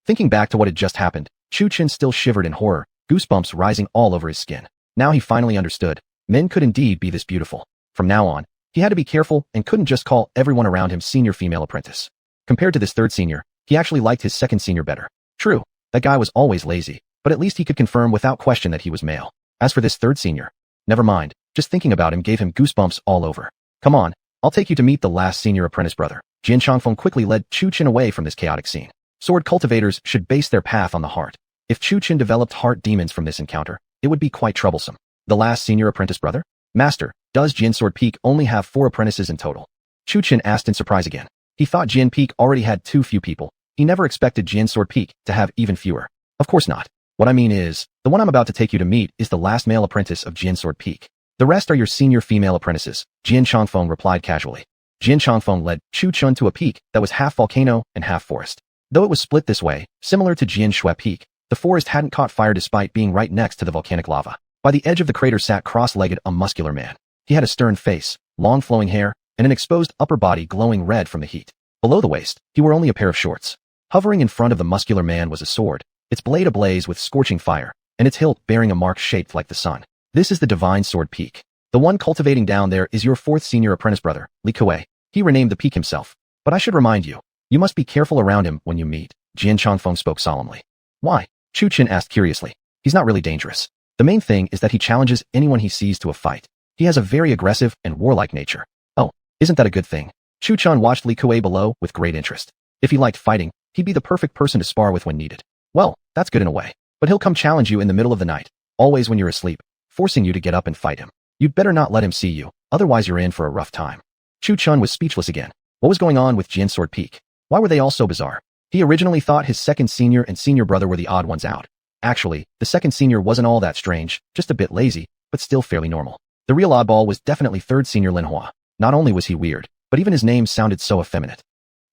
Thinking back to what had just happened, Chu Chun still shivered in horror, goosebumps rising all over his skin. Now he finally understood. Men could indeed be this beautiful. From now on, he had to be careful and couldn't just call everyone around him senior female apprentice. Compared to this third senior, he actually liked his second senior better. True, that guy was always lazy, but at least he could confirm without question that he was male. As for this third senior, never mind, just thinking about him gave him goosebumps all over. Come on, I'll take you to meet the last senior apprentice brother. Jian Chongfeng quickly led Chu Chin away from this chaotic scene. Sword cultivators should base their path on the heart. If Chu Chin developed heart demons from this encounter, it would be quite troublesome. The last senior apprentice brother? Master, does Jian Sword Peak only have 4 apprentices in total? Chu Chin asked in surprise again. He thought Jian Peak already had too few people. He never expected Jian Sword Peak to have even fewer. Of course not. What I mean is, the one I'm about to take you to meet is the last male apprentice of Jian Sword Peak. The rest are your senior female apprentices, Jian Chongfeng replied casually. Jian Chongfeng led Chu Chun to a peak that was half volcano and half forest. Though it was split this way, similar to Jian Shui Peak, the forest hadn't caught fire despite being right next to the volcanic lava. By the edge of the crater sat cross-legged a muscular man. He had a stern face, long flowing hair, and an exposed upper body glowing red from the heat. Below the waist, he wore only a pair of shorts. Hovering in front of the muscular man was a sword, its blade ablaze with scorching fire, and its hilt bearing a mark shaped like the sun. This is the Divine Sword Peak. The one cultivating down there is your 4th senior apprentice brother, Li Kuei. He renamed the peak himself. But I should remind you, you must be careful around him when you meet. Jian Chongfeng spoke solemnly. Why? Chu Chin asked curiously. He's not really dangerous. The main thing is that he challenges anyone he sees to a fight. He has a very aggressive and warlike nature. Oh, isn't that a good thing? Chu Chun watched Li Kuei below with great interest. If he liked fighting, he'd be the perfect person to spar with when needed. Well, that's good in a way. But he'll come challenge you in the middle of the night, always when you're asleep, forcing you to get up and fight him. You'd better not let him see you, otherwise you're in for a rough time. Chu Chun was speechless again. What was going on with Jian Sword Peak? Why were they all so bizarre? He originally thought his second senior and senior brother were the odd ones out. Actually, the second senior wasn't all that strange, just a bit lazy, but still fairly normal. The real oddball was definitely third senior Lin Hua. Not only was he weird, but even his name sounded so effeminate.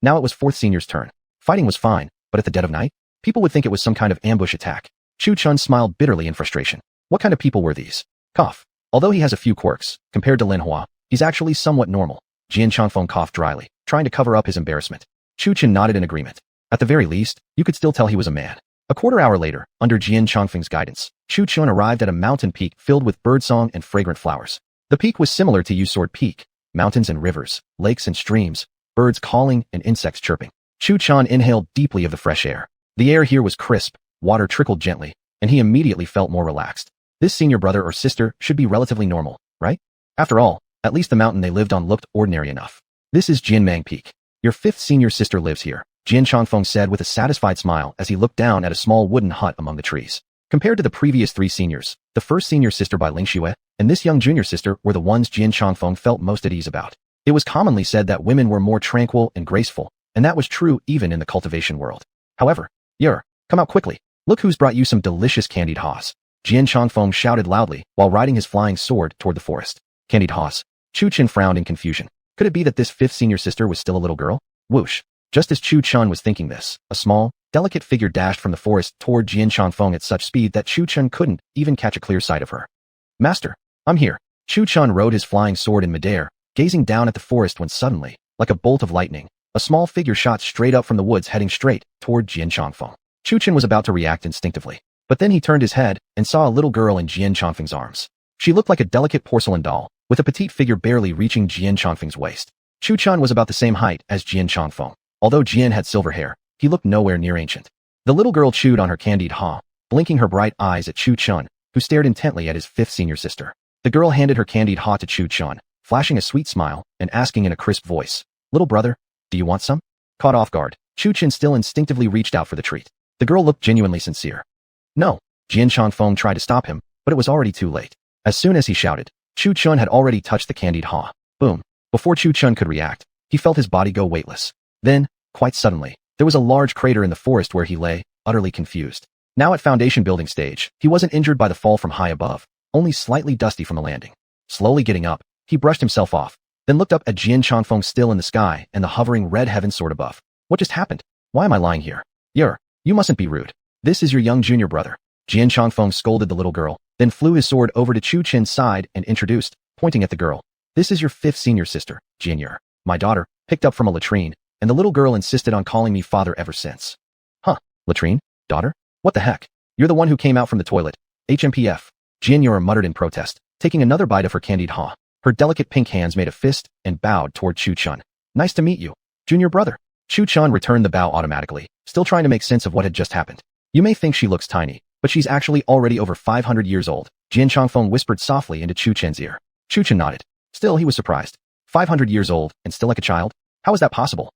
Now it was 4th senior's turn. Fighting was fine, but at the dead of night, people would think it was some kind of ambush attack. Chu Chun smiled bitterly in frustration. What kind of people were these? Cough. Although he has a few quirks, compared to Lin Hua, he's actually somewhat normal. Jian Changfeng coughed dryly, trying to cover up his embarrassment. Chu Chen nodded in agreement. At the very least, you could still tell he was a man. A quarter hour later, under Jian Changfeng's guidance, Chu Chen arrived at a mountain peak filled with birdsong and fragrant flowers. The peak was similar to Sword Peak. Mountains and rivers, lakes and streams, birds calling and insects chirping. Chu Chen inhaled deeply of the fresh air. The air here was crisp, water trickled gently, and he immediately felt more relaxed. This senior brother or sister should be relatively normal, right? After all, at least the mountain they lived on looked ordinary enough. This is Jinmang Peak. Your fifth senior sister lives here, Jian Changfeng said with a satisfied smile as he looked down at a small wooden hut among the trees. Compared to the previous three seniors, the first senior sister by Ling Xue and this young junior sister were the ones Jian Changfeng felt most at ease about. It was commonly said that women were more tranquil and graceful, and that was true even in the cultivation world. However, come out quickly. Look who's brought you some delicious candied haws. Jian Changfeng shouted loudly while riding his flying sword toward the forest. Candied haws. Chu Chen frowned in confusion. Could it be that this fifth senior sister was still a little girl? Whoosh. Just as Chu Chen was thinking this, a small, delicate figure dashed from the forest toward Jian Changfeng at such speed that Chu Chen couldn't even catch a clear sight of her. Master, I'm here. Chu Chen rode his flying sword in midair, gazing down at the forest when suddenly, like a bolt of lightning, a small figure shot straight up from the woods heading straight toward Jian Changfeng. Chu Chen was about to react instinctively, but then he turned his head and saw a little girl in Jian Changfeng's arms. She looked like a delicate porcelain doll, with a petite figure barely reaching Jian Changfeng's waist. Chu Chen was about the same height as Jian Changfeng. Although Jian had silver hair, he looked nowhere near ancient. The little girl chewed on her candied haw, blinking her bright eyes at Chu Chen, who stared intently at his fifth senior sister. The girl handed her candied haw to Chu Chen, flashing a sweet smile and asking in a crisp voice, "Little brother, do you want some?" Caught off guard, Chu Chen still instinctively reached out for the treat. The girl looked genuinely sincere. No, Jian Changfeng tried to stop him, but it was already too late. As soon as he shouted, Chu Chen had already touched the candied haw. Boom. Before Chu Chen could react, he felt his body go weightless. Then, quite suddenly, there was a large crater in the forest where he lay, utterly confused. Now at foundation building stage, he wasn't injured by the fall from high above, only slightly dusty from the landing. Slowly getting up, he brushed himself off, then looked up at Jian Changfeng still in the sky and the hovering red heaven sword above. What just happened? Why am I lying here? You mustn't be rude. This is your young junior brother. Jian Changfeng scolded the little girl, then flew his sword over to Chu Chen's side and introduced, pointing at the girl. This is your fifth senior sister, Jian, my daughter, picked up from a latrine, and the little girl insisted on calling me father ever since. Huh, latrine? Daughter? What the heck? You're the one who came out from the toilet. HMPF. Jian muttered in protest, taking another bite of her candied haw. Her delicate pink hands made a fist and bowed toward Chu Chen. Nice to meet you, junior brother. Chu Chen returned the bow automatically, still trying to make sense of what had just happened. You may think she looks tiny, but she's actually already over 500 years old, Jian Changfeng whispered softly into Chu Chen's ear. Chu Chen nodded. Still, he was surprised. 500 years old and still like a child? How is that possible?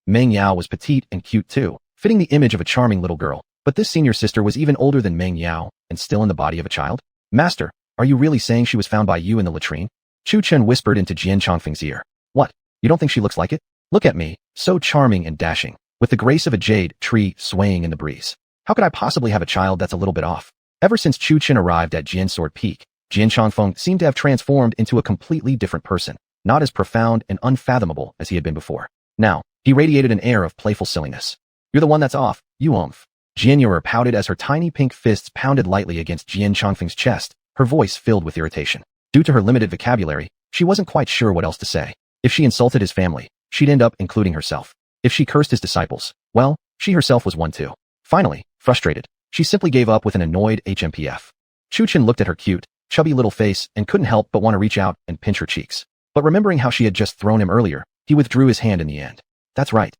Meng Yao was petite and cute too, fitting the image of a charming little girl, but this senior sister was even older than Meng Yao and still in the body of a child? Master, are you really saying she was found by you in the latrine? Chu Chen whispered into Jian Changfeng's ear. What? You don't think she looks like it? Look at me, so charming and dashing, with the grace of a jade tree swaying in the breeze. How could I possibly have a child that's a little bit off? Ever since Chu Chen arrived at Sword Peak, Jian Changfeng seemed to have transformed into a completely different person, not as profound and unfathomable as he had been before. Now, he radiated an air of playful silliness. You're the one that's off, you oomph. Jian pouted as her tiny pink fists pounded lightly against Jian Changfeng's chest, her voice filled with irritation. Due to her limited vocabulary, she wasn't quite sure what else to say. If she insulted his family, she'd end up including herself. If she cursed his disciples, well, she herself was one too. Finally, frustrated, she simply gave up with an annoyed HMPF. Chu Chen looked at her cute, chubby little face and couldn't help but want to reach out and pinch her cheeks. But remembering how she had just thrown him earlier, he withdrew his hand in the end. That's right.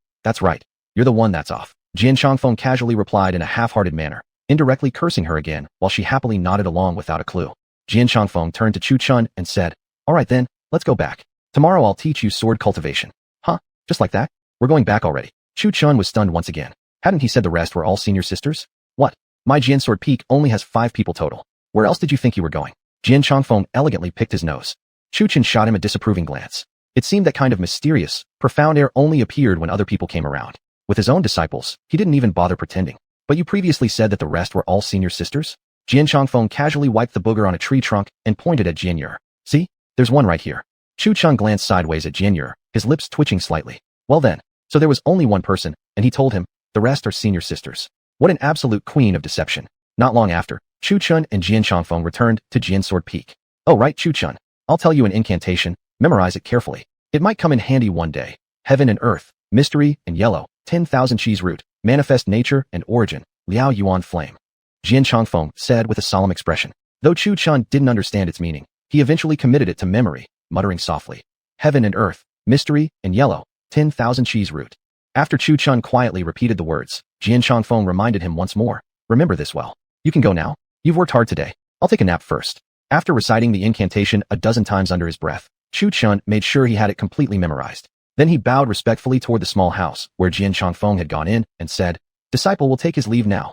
You're the one that's off. Jian Changfeng casually replied in a half-hearted manner, indirectly cursing her again while she happily nodded along without a clue. Jian Changfeng turned to Chu Chen and said, all right then, let's go back. Tomorrow I'll teach you sword cultivation. Huh? Just like that? We're going back already. Chu Chen was stunned once again. Hadn't he said the rest were all senior sisters? What? My Sword Peak only has 5 people total. Where else did you think you were going? Jian Changfeng elegantly picked his nose. Chu Chen shot him a disapproving glance. It seemed that kind of mysterious, profound air only appeared when other people came around. With his own disciples, he didn't even bother pretending. But you previously said that the rest were all senior sisters? Jian Changfeng casually wiped the booger on a tree trunk and pointed at Jian. See? There's one right here. Chu Chen glanced sideways at Jian, his lips twitching slightly. Well then, so there was only one person, and he told him, the rest are senior sisters. What an absolute queen of deception. Not long after, Chu Chen and Jian Changfeng returned to Sword Peak. Oh right, Chu-chun. I'll tell you an incantation, memorize it carefully. It might come in handy one day. Heaven and earth, mystery and yellow, 10,000 cheese root, manifest nature and origin, Liao Yuan flame. Jian Chongfeng said with a solemn expression. Though Chu-chun didn't understand its meaning, he eventually committed it to memory, muttering softly. Heaven and earth, mystery and yellow, 10,000 cheese root. After Chu-chun quietly repeated the words, Jian Chongfeng reminded him once more. Remember this well. You can go now. You've worked hard today. I'll take a nap first. After reciting the incantation a dozen times under his breath, Chu-chun made sure he had it completely memorized. Then he bowed respectfully toward the small house where Jian Chongfeng had gone in and said, Disciple will take his leave now.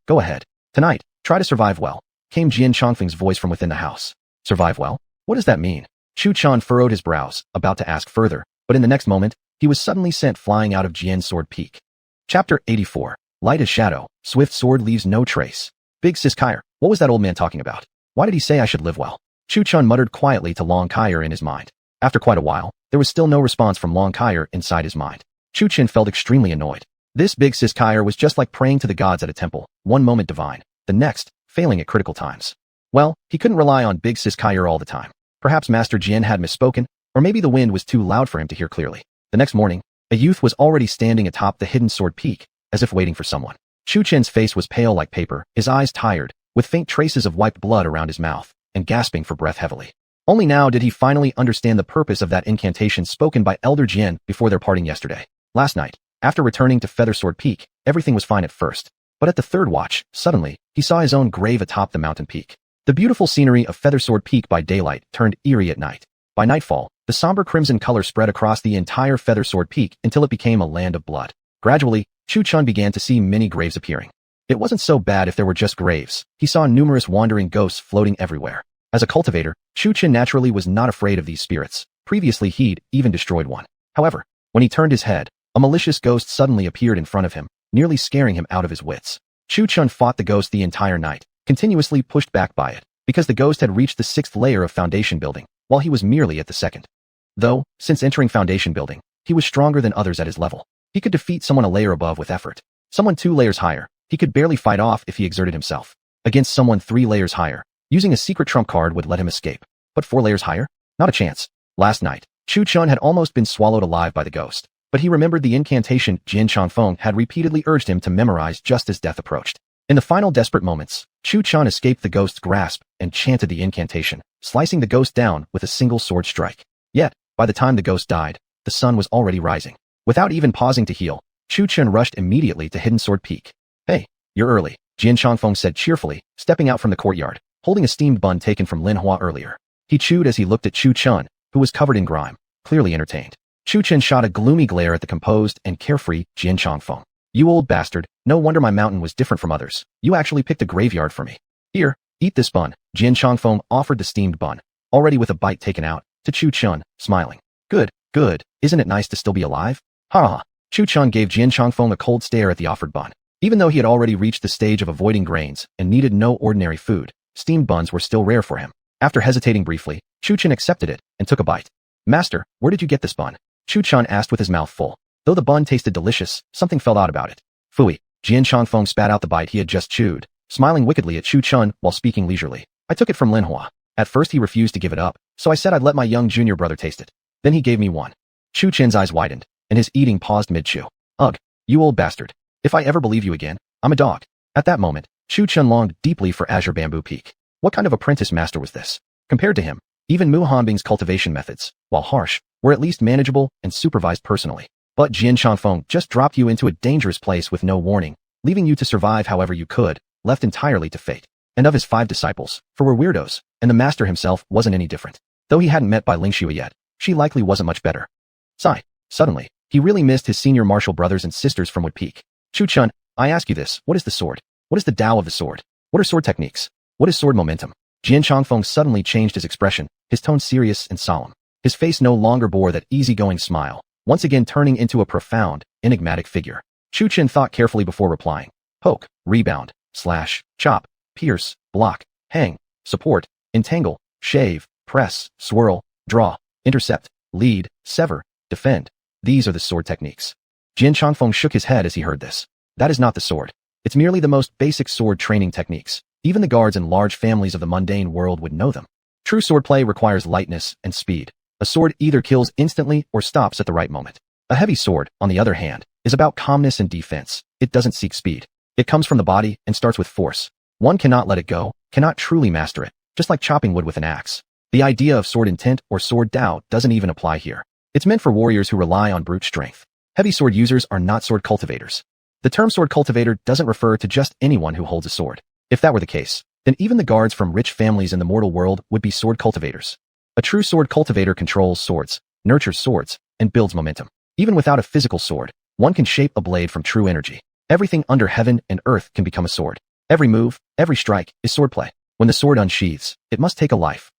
Go ahead. Tonight, try to survive well. Came Jian Chongfeng's voice from within the house. Survive well? What does that mean? Chu-chun furrowed his brows, about to ask further, but in the next moment, he was suddenly sent flying out of Jian's sword peak. Chapter 84. Light as shadow, swift sword leaves no trace. Big Sis Kyer, what was that old man talking about? Why did he say I should live well? Chu-chun muttered quietly to Long Kyer in his mind. After quite a while, there was still no response from Long Kyer inside his mind. Chu-chun felt extremely annoyed. This Big Sis Kyer was just like praying to the gods at a temple, one moment divine, the next, failing at critical times. Well, he couldn't rely on Big Sis Kyer all the time. Perhaps Master Jian had misspoken, or maybe the wind was too loud for him to hear clearly. The next morning, a youth was already standing atop the hidden sword peak, as if waiting for someone. Chu-chun's face was pale like paper, his eyes tired, with faint traces of wiped blood around his mouth, and gasping for breath heavily. Only now did he finally understand the purpose of that incantation spoken by Elder Jian before their parting yesterday. Last night, after returning to Feather Sword Peak, everything was fine at first. But at the third watch, suddenly, he saw his own grave atop the mountain peak. The beautiful scenery of Feather Sword Peak by daylight turned eerie at night. By nightfall, the somber crimson color spread across the entire Feather Sword Peak until it became a land of blood. Gradually, Chu-chun began to see many graves appearing. It wasn't so bad if there were just graves. He saw numerous wandering ghosts floating everywhere. As a cultivator, Chu-chun naturally was not afraid of these spirits. Previously he'd even destroyed one. However, when he turned his head, a malicious ghost suddenly appeared in front of him, nearly scaring him out of his wits. Chu-chun fought the ghost the entire night, continuously pushed back by it, because the ghost had reached the 6th layer of foundation building, while he was merely at the 2nd. Though, since entering foundation building, he was stronger than others at his level. He could defeat someone a layer above with effort. Someone 2 layers higher, he could barely fight off if he exerted himself. Against someone 3 layers higher, using a secret trump card would let him escape. But 4 layers higher? Not a chance. Last night, Chu-chun had almost been swallowed alive by the ghost, but he remembered the incantation Jian Chongfeng had repeatedly urged him to memorize just as death approached. In the final desperate moments, Chu-chun escaped the ghost's grasp and chanted the incantation, slicing the ghost down with a single sword strike. Yet, by the time the ghost died, the sun was already rising. Without even pausing to heal, Chu-chun rushed immediately to Hidden Sword Peak. Hey, you're early, Jian Chongfeng said cheerfully, stepping out from the courtyard, holding a steamed bun taken from Lin Hua earlier. He chewed as he looked at Chu-chun, who was covered in grime, clearly entertained. Chu-chun shot a gloomy glare at the composed and carefree Jian Chongfeng. You old bastard, no wonder my mountain was different from others. You actually picked a graveyard for me. Here, eat this bun. Jian Chongfeng offered the steamed bun, already with a bite taken out, to Chu-chun, smiling. Good, good, isn't it nice to still be alive? Ha ha. Chu-chun gave Jian Chongfeng a cold stare at the offered bun. Even though he had already reached the stage of avoiding grains and needed no ordinary food, steamed buns were still rare for him. After hesitating briefly, Chu-chun accepted it and took a bite. Master, where did you get this bun? Chu-chun asked with his mouth full. Though the bun tasted delicious, something felt odd about it. Phooey. Jian Chongfeng spat out the bite he had just chewed, smiling wickedly at Chu-chun while speaking leisurely. I took it from Lin Hua. At first he refused to give it up, so I said I'd let my young junior brother taste it. Then he gave me one. Chu-chun's eyes widened, and his eating paused mid-chew. Ugh, you old bastard. If I ever believe you again, I'm a dog. At that moment, Chu-chun longed deeply for Azure Bamboo Peak. What kind of apprentice master was this? Compared to him, even Mu Hanbing's cultivation methods, while harsh, were at least manageable and supervised personally. But Jian Chongfeng just dropped you into a dangerous place with no warning, leaving you to survive however you could, left entirely to fate. And of his 5 disciples, 4 were weirdos, and the master himself wasn't any different. Though he hadn't met Bai Lingxue yet, she likely wasn't much better. Sigh. Suddenly, he really missed his senior martial brothers and sisters from Wood Peak. Chu-chun, I ask you this, what is the sword? What is the Tao of the sword? What are sword techniques? What is sword momentum? Jian Chongfeng suddenly changed his expression, his tone serious and solemn. His face no longer bore that easygoing smile, once again turning into a profound, enigmatic figure. Chu-chun thought carefully before replying. Poke, rebound, slash, chop, pierce, block, hang, support, entangle, shave, press, swirl, draw, intercept, lead, sever, defend. These are the sword techniques. Jian Chongfeng shook his head as he heard this. That is not the sword. It's merely the most basic sword training techniques. Even the guards and large families of the mundane world would know them. True swordplay requires lightness and speed. A sword either kills instantly or stops at the right moment. A heavy sword, on the other hand, is about calmness and defense. It doesn't seek speed. It comes from the body and starts with force. One cannot let it go, cannot truly master it, just like chopping wood with an axe. The idea of sword intent or sword Tao doesn't even apply here. It's meant for warriors who rely on brute strength. Heavy sword users are not sword cultivators. The term sword cultivator doesn't refer to just anyone who holds a sword. If that were the case, then even the guards from rich families in the mortal world would be sword cultivators. A true sword cultivator controls swords, nurtures swords, and builds momentum. Even without a physical sword, one can shape a blade from true energy. Everything under heaven and earth can become a sword. Every move, every strike, is swordplay. When the sword unsheathes, it must take a life.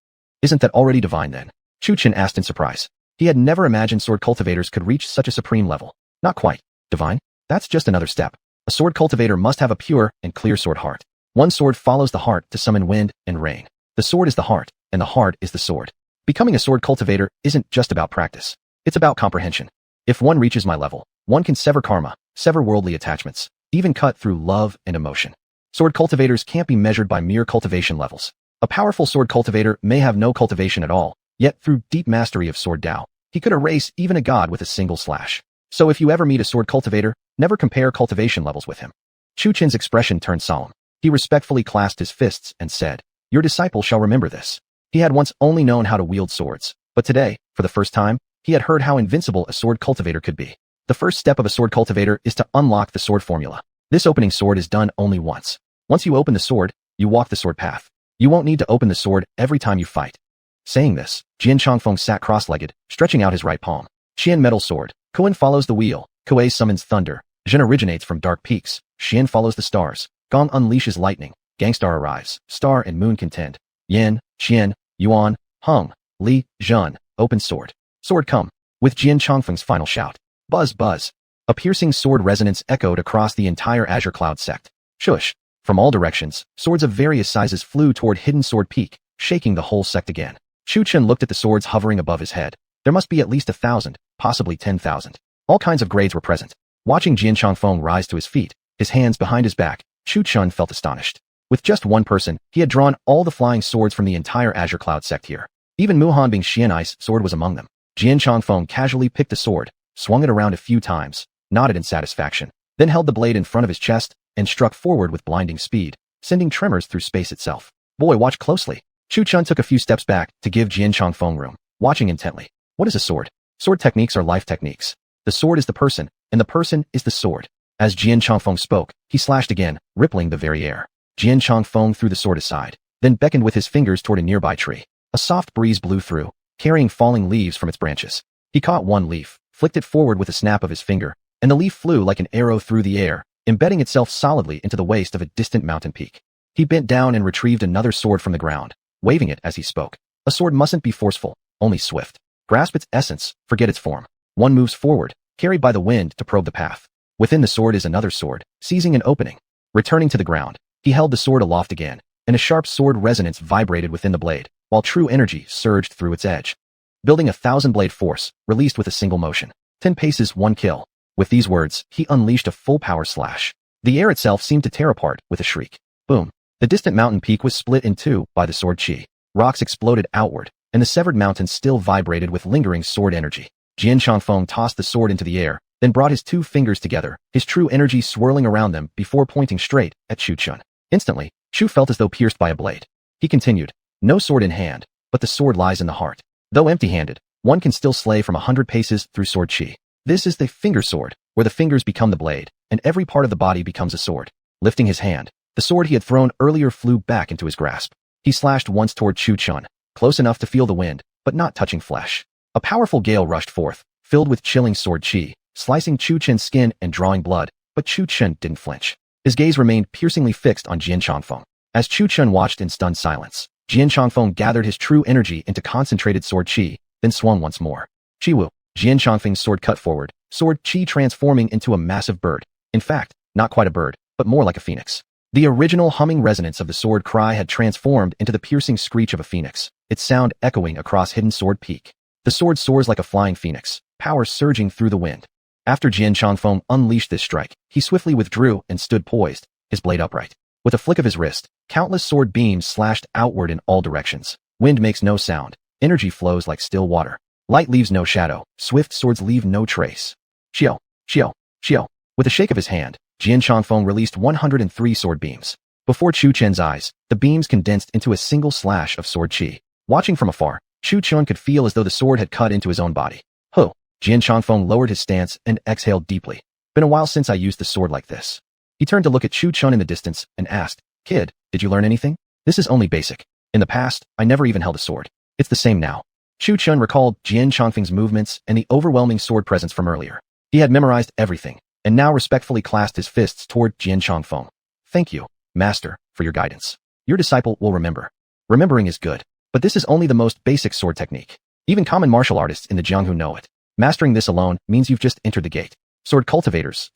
Isn't that already divine then? Chu Chen asked in surprise. He had never imagined sword cultivators could reach such a supreme level. Not quite. Divine? That's just another step. A sword cultivator must have a pure and clear sword heart. One sword follows the heart to summon wind and rain. The sword is the heart, and the heart is the sword. Becoming a sword cultivator isn't just about practice. It's about comprehension. If one reaches my level, one can sever karma, sever worldly attachments, even cut through love and emotion. Sword cultivators can't be measured by mere cultivation levels. A powerful sword cultivator may have no cultivation at all, yet through deep mastery of sword Tao, he could erase even a god with a single slash. So if you ever meet a sword cultivator, never compare cultivation levels with him. Chu Chen's expression turned solemn. He respectfully clasped his fists and said, "Your disciple shall remember this." He had once only known how to wield swords, but today, for the first time, he had heard how invincible a sword cultivator could be. The first step of a sword cultivator is to unlock the sword formula. This opening sword is done only once. Once you open the sword, you walk the sword path. You won't need to open the sword every time you fight. Saying this, Jian Chongfeng sat cross-legged, stretching out his right palm. Xian metal sword. Kuan follows the wheel. Kuei summons thunder. Zhen originates from dark peaks. Xian follows the stars. Gong unleashes lightning. Gangstar arrives. Star and moon contend. Yan, Qian, Yuan, Heng, Li, Zhen. Open sword. Sword come. With Jian Chongfeng's final shout. Buzz buzz. A piercing sword resonance echoed across the entire Azure Cloud sect. Shush. From all directions, swords of various sizes flew toward Hidden Sword Peak, shaking the whole sect again. Chu Chen looked at the swords hovering above his head. There must be at least 1,000, possibly 10,000. All kinds of grades were present. Watching Jian Chongfeng rise to his feet, his hands behind his back, Chu Chen felt astonished. With just one person, he had drawn all the flying swords from the entire Azure Cloud sect here. Even Muhan Bing's Xianai's sword was among them. Jian Chongfeng casually picked the sword, swung it around a few times, nodded in satisfaction, then held the blade in front of his chest and struck forward with blinding speed, sending tremors through space itself. Boy, watch closely. Chu Chen took a few steps back to give Jian Chongfeng room, watching intently. What is a sword? Sword techniques are life techniques. The sword is the person, and the person is the sword. As Jian Chongfeng spoke, he slashed again, rippling the very air. Jian Chongfeng threw the sword aside, then beckoned with his fingers toward a nearby tree. A soft breeze blew through, carrying falling leaves from its branches. He caught one leaf, flicked it forward with a snap of his finger, and the leaf flew like an arrow through the air, embedding itself solidly into the waist of a distant mountain peak. He bent down and retrieved another sword from the ground, waving it as he spoke. A sword mustn't be forceful, only swift. Grasp its essence, forget its form. One moves forward, carried by the wind to probe the path. Within the sword is another sword, seizing an opening. Returning to the ground, he held the sword aloft again, and a sharp sword resonance vibrated within the blade, while true energy surged through its edge. Building 1,000-blade force, released with a single motion. 10 paces, 1 kill. With these words, he unleashed a full-power slash. The air itself seemed to tear apart with a shriek. Boom. The distant mountain peak was split in two by the sword chi. Rocks exploded outward, and the severed mountain still vibrated with lingering sword energy. Jian Chongfeng tossed the sword into the air, then brought his 2 fingers together, his true energy swirling around them before pointing straight at Chu Chen. Instantly, Chu felt as though pierced by a blade. He continued, "No sword in hand, but the sword lies in the heart. Though empty-handed, one can still slay from 100 paces through sword chi. This is the finger sword, where the fingers become the blade, and every part of the body becomes a sword." Lifting his hand, the sword he had thrown earlier flew back into his grasp. He slashed once toward Chu Chen, close enough to feel the wind, but not touching flesh. A powerful gale rushed forth, filled with chilling sword chi, slicing Chu Chen's skin and drawing blood, but Chu Chen didn't flinch. His gaze remained piercingly fixed on Jian Chongfeng. As Chu Chen watched in stunned silence, Jian Chongfeng gathered his true energy into concentrated sword chi, then swung once more. Chi-wu. Jian Chongfeng's sword cut forward, sword chi transforming into a massive bird. In fact, not quite a bird, but more like a phoenix. The original humming resonance of the sword cry had transformed into the piercing screech of a phoenix, its sound echoing across Hidden Sword Peak. The sword soars like a flying phoenix, power surging through the wind. After Jian Chongfeng unleashed this strike, he swiftly withdrew and stood poised, his blade upright. With a flick of his wrist, countless sword beams slashed outward in all directions. Wind makes no sound. Energy flows like still water. Light leaves no shadow. Swift swords leave no trace. Xiao, xiao, xiao. With a shake of his hand, Jian Chongfeng released 103 sword beams. Before Chu Chen's eyes, the beams condensed into a single slash of sword chi. Watching from afar, Chu Chen could feel as though the sword had cut into his own body. Huh. Jian Chongfeng lowered his stance and exhaled deeply. Been a while since I used the sword like this. He turned to look at Chu Chen in the distance and asked, Kid, did you learn anything? This is only basic. In the past, I never even held a sword. It's the same now. Chu Chen recalled Jian Chongfeng's movements and the overwhelming sword presence from earlier. He had memorized everything, and now respectfully clasped his fists toward Jian Chongfeng. Thank you, Master, for your guidance. Your disciple will remember. Remembering is good, but this is only the most basic sword technique. Even common martial artists in the Jianghu know it. Mastering this alone means you've just entered the gate. Sword cultivators.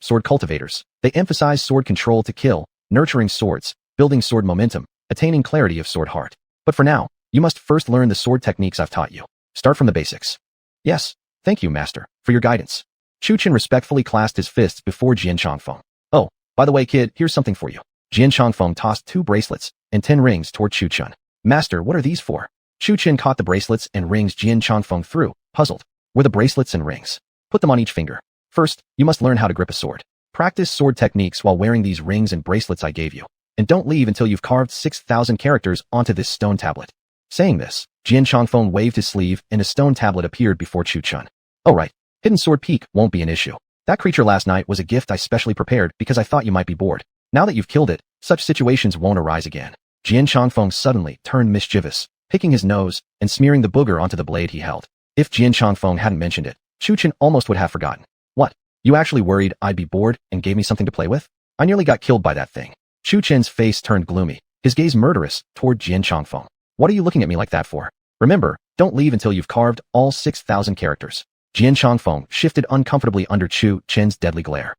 They emphasize sword control to kill, nurturing swords, building sword momentum, attaining clarity of sword heart. But for now, you must first learn the sword techniques I've taught you. Start from the basics. Yes, thank you, Master, for your guidance. Chu Chen respectfully clasped his fists before Jian Chongfeng. Oh, by the way, kid, here's something for you. Jian Chongfeng tossed 2 bracelets and 10 rings toward Chu Chen. Master, what are these for? Chu Chen caught the bracelets and rings Jian Chongfeng threw, puzzled. Were the bracelets and rings? Put them on each finger. First, you must learn how to grip a sword. Practice sword techniques while wearing these rings and bracelets I gave you. And don't leave until you've carved 6,000 characters onto this stone tablet. Saying this, Jian Chongfeng waved his sleeve and a stone tablet appeared before Chu Chen. Oh right, hidden sword peak won't be an issue. That creature last night was a gift I specially prepared because I thought you might be bored. Now that you've killed it, such situations won't arise again. Jian Chongfeng suddenly turned mischievous, picking his nose and smearing the booger onto the blade he held. If Jian Chongfeng hadn't mentioned it, Chu Chen almost would have forgotten. What? You actually worried I'd be bored and gave me something to play with? I nearly got killed by that thing. Chu Chen's face turned gloomy, his gaze murderous toward Jian Chongfeng. What are you looking at me like that for? Remember, don't leave until you've carved all 6,000 characters. Jian Chongfeng shifted uncomfortably under Chu Chen's deadly glare.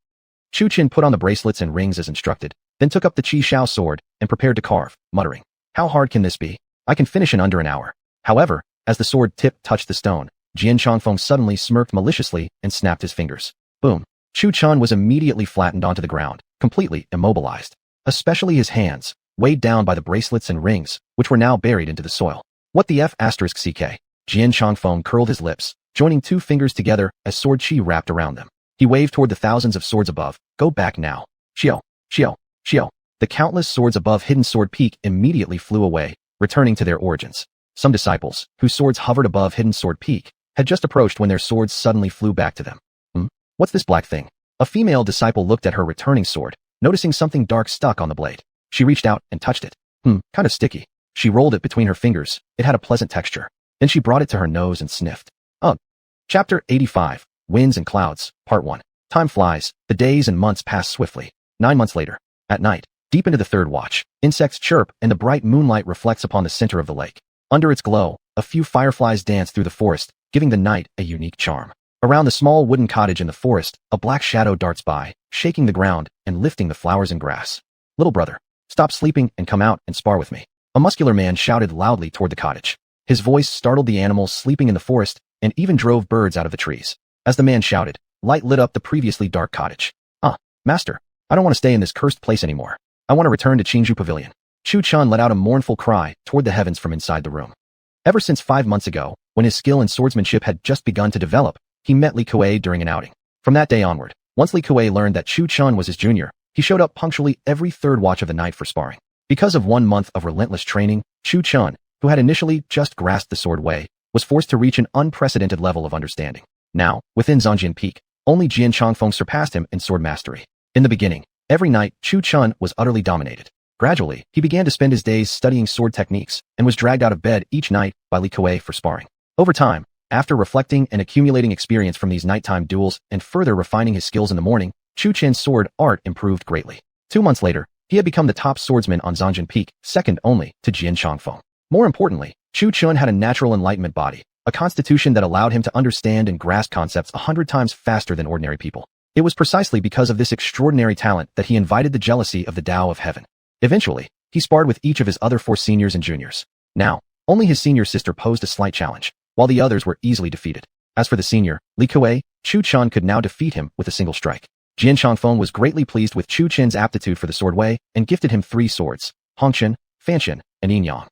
Chu Chen put on the bracelets and rings as instructed, then took up the Qi Shao sword and prepared to carve, muttering, How hard can this be? I can finish in under an hour. However, as the sword tip touched the stone, Jian Chongfeng suddenly smirked maliciously and snapped his fingers. Boom. Chu Chen was immediately flattened onto the ground, completely immobilized. Especially his hands, weighed down by the bracelets and rings, which were now buried into the soil. What the F***? Jian Chongfeng curled his lips, joining 2 fingers together as sword chi wrapped around them. He waved toward the thousands of swords above. Go back now. Xiao, xiao, xiao. The countless swords above hidden sword peak immediately flew away, returning to their origins. Some disciples, whose swords hovered above hidden sword peak, had just approached when their swords suddenly flew back to them. What's this black thing? A female disciple looked at her returning sword, noticing something dark stuck on the blade. She reached out and touched it. Kind of sticky. She rolled it between her fingers. It had a pleasant texture. Then she brought it to her nose and sniffed. Chapter 85, Winds and Clouds, Part 1. Time flies. The days and months pass swiftly. 9 months later. At night, deep into the 3rd watch, insects chirp and the bright moonlight reflects upon the center of the lake. Under its glow, a few fireflies dance through the forest, giving the night a unique charm. Around the small wooden cottage in the forest, a black shadow darts by, shaking the ground and lifting the flowers and grass. Little brother, stop sleeping and come out and spar with me. A muscular man shouted loudly toward the cottage. His voice startled the animals sleeping in the forest and even drove birds out of the trees. As the man shouted, light lit up the previously dark cottage. Master, I don't want to stay in this cursed place anymore. I want to return to Qingzhou Pavilion. Chu Chen let out a mournful cry toward the heavens from inside the room. Ever since 5 months ago, when his skill in swordsmanship had just begun to develop, he met Li Kuei during an outing. From that day onward, once Li Kuei learned that Chu Chen was his junior, he showed up punctually every 3rd watch of the night for sparring. Because of 1 month of relentless training, Chu Chen, who had initially just grasped the sword way, was forced to reach an unprecedented level of understanding. Now, within Zhongjin Peak, only Jian Chongfeng surpassed him in sword mastery. In the beginning, every night, Chu Chen was utterly dominated. Gradually, he began to spend his days studying sword techniques and was dragged out of bed each night by Li Kuei for sparring. Over time, after reflecting and accumulating experience from these nighttime duels and further refining his skills in the morning, Chu Chen's sword art improved greatly. 2 months later, he had become the top swordsman on Zhongjin Peak, second only to Jian Chongfeng. More importantly, Chu Chen had a natural enlightenment body, a constitution that allowed him to understand and grasp concepts 100 times faster than ordinary people. It was precisely because of this extraordinary talent that he invited the jealousy of the Tao of Heaven. Eventually, he sparred with each of his other 4 seniors and juniors. Now, only his senior sister posed a slight challenge, while the others were easily defeated. As for the senior, Li Kuei, Chu Chen could now defeat him with a single strike. Jian Chongfeng was greatly pleased with Chu Chen's aptitude for the sword way and gifted him 3 swords, Hongqian, Fanshan, and Yin Yang.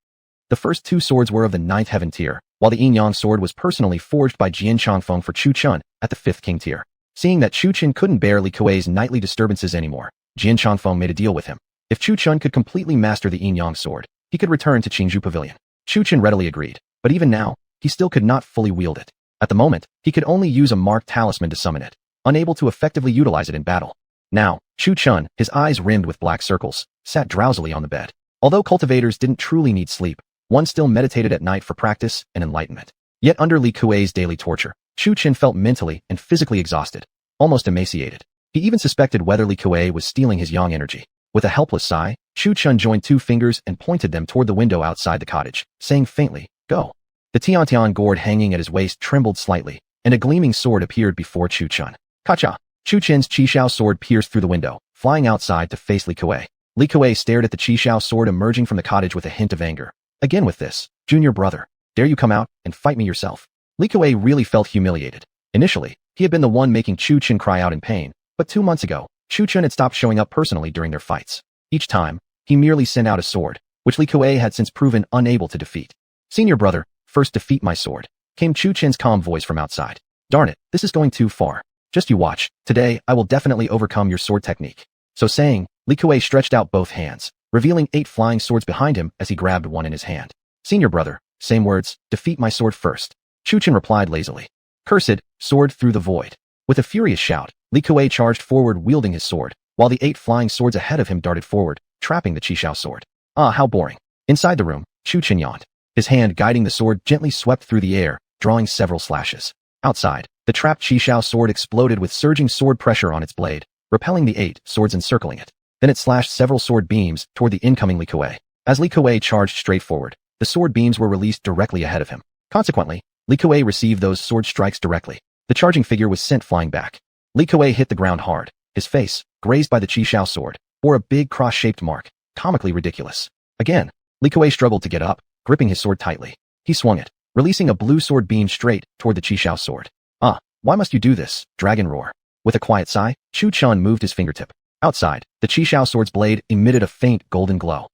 The first two swords were of the 9th heaven tier, while the Yin Yang sword was personally forged by Jian Changfeng for Chu Chun at the 5th king tier. Seeing that Chu Chun couldn't bear Li Kuei's nightly disturbances anymore, Jian Changfeng made a deal with him. If Chu Chun could completely master the Yin Yang sword, he could return to Qingzhou Pavilion. Chu Chun readily agreed, but even now, he still could not fully wield it. At the moment, he could only use a marked talisman to summon it, unable to effectively utilize it in battle. Now, Chu Chun, his eyes rimmed with black circles, sat drowsily on the bed. Although cultivators didn't truly need sleep, one still meditated at night for practice and enlightenment. Yet under Li Kuei's daily torture, Chu Chun felt mentally and physically exhausted, almost emaciated. He even suspected whether Li Kuei was stealing his yang energy. With a helpless sigh, Chu Chun joined two fingers and pointed them toward the window outside the cottage, saying faintly, "Go." The Tiantian gourd hanging at his waist trembled slightly, and a gleaming sword appeared before Chu Chun. Kacha! Chu Chun's Qishao sword pierced through the window, flying outside to face Li Kuei. Li Kuei stared at the Qishao sword emerging from the cottage with a hint of anger. Again with this, "Junior brother, dare you come out and fight me yourself?" Li Kuei really felt humiliated. Initially, he had been the one making Chu Chun cry out in pain, but 2 months ago, Chu Chun had stopped showing up personally during their fights. Each time, he merely sent out a sword, which Li Kuei had since proven unable to defeat. "Senior brother, first defeat my sword," came Chu Chun's calm voice from outside. "Darn it, this is going too far. Just you watch, today I will definitely overcome your sword technique." So saying, Li Kuei stretched out both hands, revealing 8 flying swords behind him as he grabbed one in his hand. "Senior brother, same words, defeat my sword first," Chu Chun replied lazily. Cursed, sword through the void. With a furious shout, Li Kuei charged forward wielding his sword, while the 8 flying swords ahead of him darted forward, trapping the Qishao sword. Ah, how boring. Inside the room, Chu Chun yawned. His hand guiding the sword gently swept through the air, drawing several slashes. Outside, the trapped Qishao sword exploded with surging sword pressure on its blade, repelling the 8 swords encircling it. Then it slashed several sword beams toward the incoming Li Kuei. As Li Kuei charged straight forward, the sword beams were released directly ahead of him. Consequently, Li Kuei received those sword strikes directly. The charging figure was sent flying back. Li Kuei hit the ground hard. His face, grazed by the Qishao sword, bore a big cross-shaped mark, comically ridiculous. Again, Li Kuei struggled to get up, gripping his sword tightly. He swung it, releasing a blue sword beam straight toward the Qishao sword. "Ah, why must you do this, dragon roar?" With a quiet sigh, Chu Chun moved his fingertip. Outside, the Qishao sword's blade emitted a faint golden glow.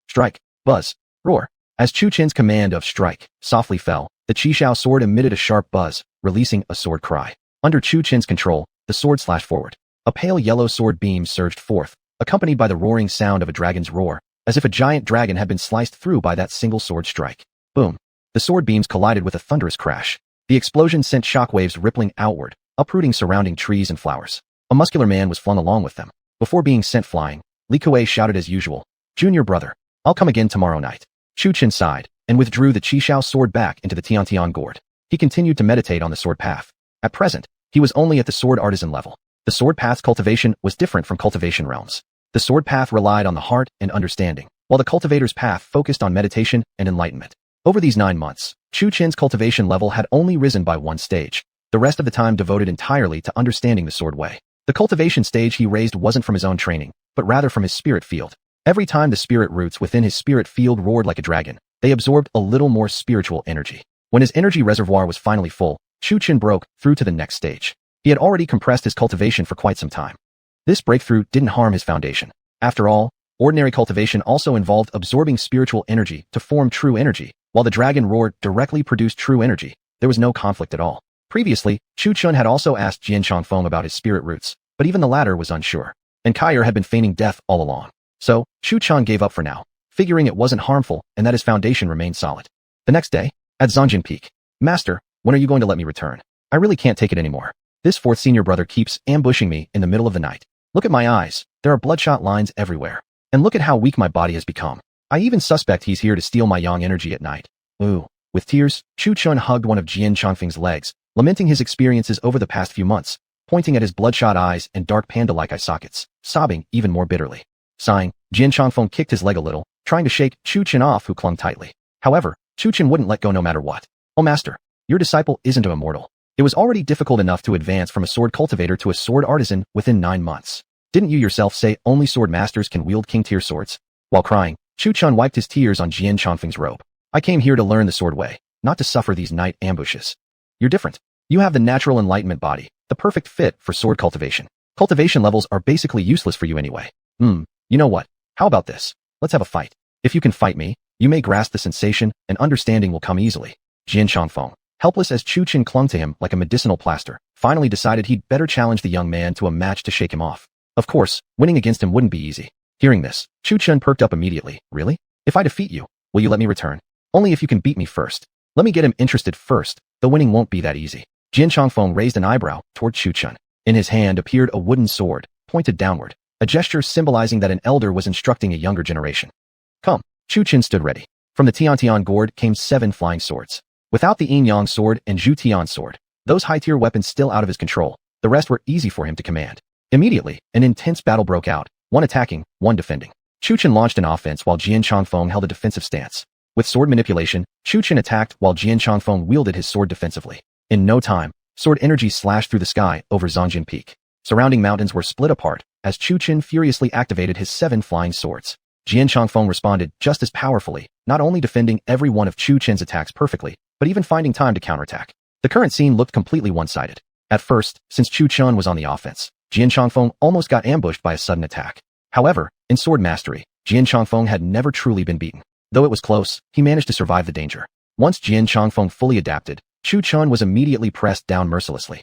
Strike, buzz, roar. As Chu Chun's command of strike softly fell, the Qishao sword emitted a sharp buzz, releasing a sword cry. Under Chu Chun's control, the sword slashed forward. A pale yellow sword beam surged forth, accompanied by the roaring sound of a dragon's roar, as if a giant dragon had been sliced through by that single sword strike. Boom. The sword beams collided with a thunderous crash. The explosion sent shockwaves rippling outward, uprooting surrounding trees and flowers. A muscular man was flung along with them. Before being sent flying, Li Kuei shouted as usual, "Junior brother, I'll come again tomorrow night." Chu Chun sighed, and withdrew the Qishao sword back into the Tiantian gourd. He continued to meditate on the sword path. At present, he was only at the sword artisan level. The sword path's cultivation was different from cultivation realms. The sword path relied on the heart and understanding, while the cultivator's path focused on meditation and enlightenment. Over these 9 months, Chu Chun's cultivation level had only risen by 1 stage, the rest of the time devoted entirely to understanding the sword way. The cultivation stage he raised wasn't from his own training, but rather from his spirit field. Every time the spirit roots within his spirit field roared like a dragon, they absorbed a little more spiritual energy. When his energy reservoir was finally full, Chu Chun broke through to the next stage. He had already compressed his cultivation for quite some time. This breakthrough didn't harm his foundation. After all, ordinary cultivation also involved absorbing spiritual energy to form true energy, while the dragon roar directly produced true energy. There was no conflict at all. Previously, Chu Chun had also asked Jian Changfeng about his spirit roots, but even the latter was unsure. And Kaier had been feigning death all along. So, Chu Chun gave up for now, figuring it wasn't harmful and that his foundation remained solid. The next day, at Zongjin Peak, "Master, when are you going to let me return? I really can't take it anymore. This 4th senior brother keeps ambushing me in the middle of the night. Look at my eyes, there are bloodshot lines everywhere. And look at how weak my body has become. I even suspect he's here to steal my yang energy at night." Ooh. With tears, Chu Chun hugged one of Jian Changfeng's legs, lamenting his experiences over the past few months, pointing at his bloodshot eyes and dark panda-like eye sockets, sobbing even more bitterly. Sighing, Jian Changfeng kicked his leg a little, trying to shake Chu Chun off, who clung tightly. However, Chu Chun wouldn't let go no matter what. "Oh master, your disciple isn't an immortal. It was already difficult enough to advance from a sword cultivator to a sword artisan within 9 months. Didn't you yourself say only sword masters can wield king-tier swords?" While crying, Chu Chun wiped his tears on Jian Changfeng's robe. "I came here to learn the sword way, not to suffer these night ambushes. You're different. You have the natural enlightenment body, the perfect fit for sword cultivation. Cultivation levels are basically useless for you anyway. You know what? How about this? Let's have a fight. If you can fight me, You may grasp the sensation, and understanding will come easily. Jian Chongfeng, helpless as Chu Chen clung to him like a medicinal plaster, finally decided he'd better challenge the young man to a match to shake him off. Of course, winning against him wouldn't be easy. Hearing this, Chu Chen perked up immediately. Really? If I defeat you, will you let me return? Only if you can beat me first. Let me get him interested first, though winning won't be that easy. Jian Chongfeng raised an eyebrow toward Chu Chen. In his hand appeared a wooden sword, pointed downward, a gesture symbolizing that an elder was instructing a younger generation. Come. Chu Chen stood ready. From the Tiantian gourd came 7 flying swords. Without the Yin Yang sword and Zhu Tian sword, those high-tier weapons still out of his control, the rest were easy for him to command. Immediately, an intense battle broke out, one attacking, one defending. Chu Chen launched an offense while Jian Chongfeng held a defensive stance. With sword manipulation, Chu Chen attacked while Jian Chongfeng wielded his sword defensively. In no time, sword energy slashed through the sky over Zongjin Peak. Surrounding mountains were split apart as Chu Chen furiously activated his 7 flying swords. Jian Chongfeng responded just as powerfully, not only defending every one of Chu Chen's attacks perfectly, but even finding time to counterattack. The current scene looked completely one-sided. At first, since Chu Chen was on the offense, Jian Chongfeng almost got ambushed by a sudden attack. However, in sword mastery, Jian Chongfeng had never truly been beaten. Though it was close, he managed to survive the danger. Once Jian Chongfeng fully adapted, Chu Chen was immediately pressed down mercilessly.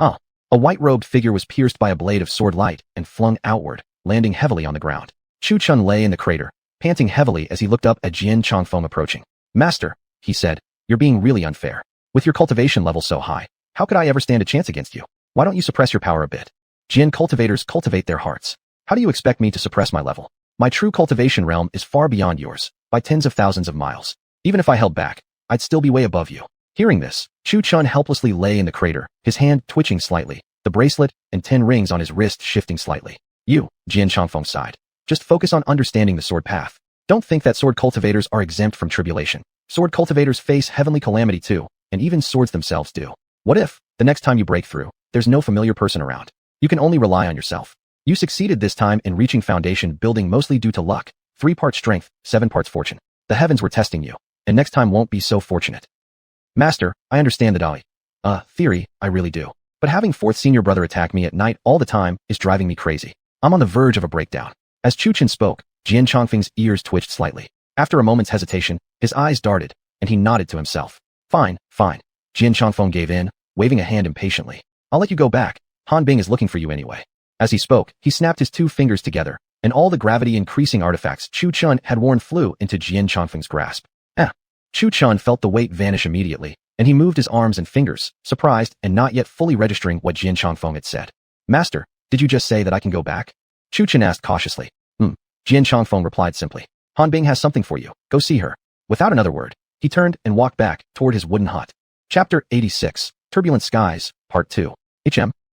A white-robed figure was pierced by a blade of sword light and flung outward, landing heavily on the ground. Chu Chen lay in the crater, panting heavily as he looked up at Jian Chongfeng approaching. Master, he said, you're being really unfair. With your cultivation level so high, how could I ever stand a chance against you? Why don't you suppress your power a bit? Jian cultivators cultivate their hearts. How do you expect me to suppress my level? My true cultivation realm is far beyond yours, by tens of thousands of miles. Even if I held back, I'd still be way above you. Hearing this, Chu Chen helplessly lay in the crater, his hand twitching slightly, the bracelet and 10 rings on his wrist shifting slightly. You, Jian Chongfeng sighed. Just focus on understanding the sword path. Don't think that sword cultivators are exempt from tribulation. Sword cultivators face heavenly calamity too, and even swords themselves do. What if, the next time you break through, there's no familiar person around? You can only rely on yourself. You succeeded this time in reaching foundation building mostly due to luck, 3 parts strength, 7 parts fortune. The heavens were testing you, and next time won't be so fortunate. Master, I understand the theory, I really do. But having 4th senior brother attack me at night all the time is driving me crazy. I'm on the verge of a breakdown. As Chu Chen spoke, Jian Chongfeng's ears twitched slightly. After a moment's hesitation, his eyes darted, and he nodded to himself. Fine. Jian Chongfeng gave in, waving a hand impatiently. I'll let you go back. Han Bing is looking for you anyway. As he spoke, he snapped his 2 fingers together, and all the gravity-increasing artifacts Chu Chen had worn flew into Jian Chongfeng's grasp. Chu Chen felt the weight vanish immediately, and he moved his arms and fingers, surprised and not yet fully registering what Jian Chongfeng had said. Master, did you just say that I can go back? Chu Chen asked cautiously. Jian Chongfeng replied simply. Han Bing has something for you. Go see her. Without another word, he turned and walked back toward his wooden hut. Chapter 86, Turbulent Skies, Part 2.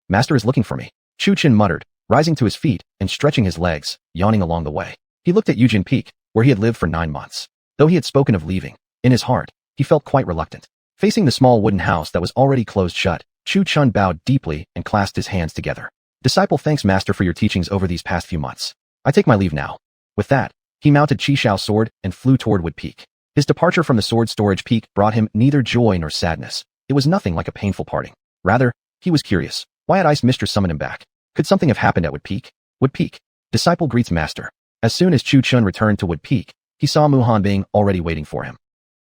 Master is looking for me. Chu Chen muttered, rising to his feet and stretching his legs, yawning along the way. He looked at Yujin Peak, where he had lived for 9 months. Though he had spoken of leaving, in his heart, he felt quite reluctant. Facing the small wooden house that was already closed shut, Chu Chen bowed deeply and clasped his hands together. Disciple, thanks Master for your teachings over these past few months. I take my leave now. With that, he mounted Qishao's sword and flew toward Wood Peak. His departure from the sword storage peak brought him neither joy nor sadness. It was nothing like a painful parting. Rather, he was curious. Why had Ice Mistress summoned him back? Could something have happened at Wood Peak? Wood Peak. Disciple greets Master. As soon as Chu Chen returned to Wood Peak, he saw Mu Hanbing already waiting for him.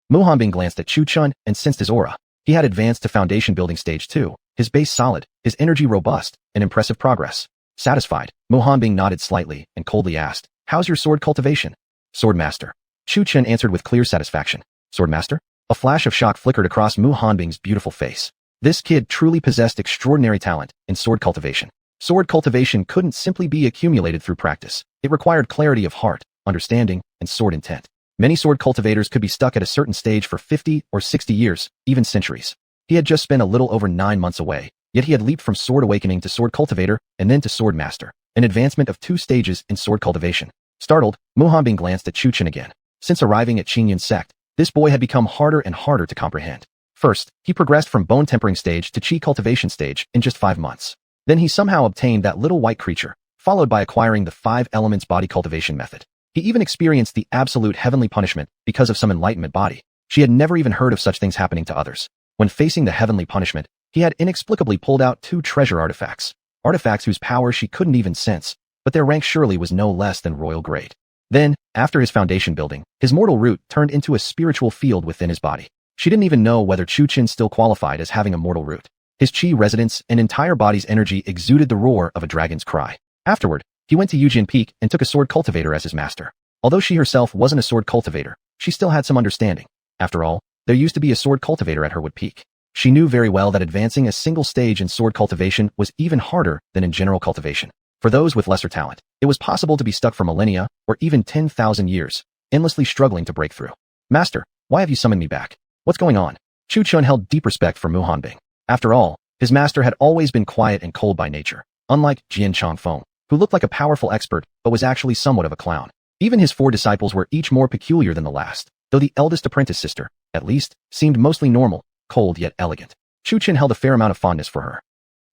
Mu Hanbing glanced at Chu Chen and sensed his aura. He had advanced to foundation building stage 2, his base solid, his energy robust, and impressive progress. Satisfied, Mu Hanbing nodded slightly and coldly asked, how's your sword cultivation? Sword Master. Chu Chen answered with clear satisfaction. Sword Master? A flash of shock flickered across Mu Hanbing's beautiful face. This kid truly possessed extraordinary talent in sword cultivation. Sword cultivation couldn't simply be accumulated through practice. It required clarity of heart, understanding, and sword intent. Many sword cultivators could be stuck at a certain stage for 50 or 60 years, even centuries. He had just spent a little over 9 months away, yet he had leaped from sword awakening to sword cultivator and then to sword master, an advancement of 2 stages in sword cultivation. Startled, Mu Hanbing glanced at Chu Chen again. Since arriving at Qingyun's sect, this boy had become harder and harder to comprehend. First, he progressed from bone tempering stage to qi cultivation stage in just 5 months. Then he somehow obtained that little white creature, followed by acquiring the 5 elements body cultivation method. He even experienced the absolute heavenly punishment because of some enlightenment body. She had never even heard of such things happening to others. When facing the heavenly punishment, he had inexplicably pulled out 2 treasure artifacts. Artifacts whose power she couldn't even sense, but their rank surely was no less than royal grade. Then, after his foundation building, his mortal root turned into a spiritual field within his body. She didn't even know whether Chu Chen still qualified as having a mortal root. His chi residence and entire body's energy exuded the roar of a dragon's cry. Afterward, he went to Yujin Peak and took a sword cultivator as his master. Although she herself wasn't a sword cultivator, she still had some understanding. After all, there used to be a sword cultivator at Herwood Peak. She knew very well that advancing a single stage in sword cultivation was even harder than in general cultivation. For those with lesser talent, it was possible to be stuck for millennia or even 10,000 years, endlessly struggling to break through. Master, why have you summoned me back? What's going on? Chu Chun held deep respect for Mu Hanbing. After all, his master had always been quiet and cold by nature, unlike Jian Changfeng, who looked like a powerful expert but was actually somewhat of a clown. Even his 4 disciples were each more peculiar than the last, though the eldest apprentice sister, at least, seemed mostly normal, cold yet elegant. Chu Chen held a fair amount of fondness for her.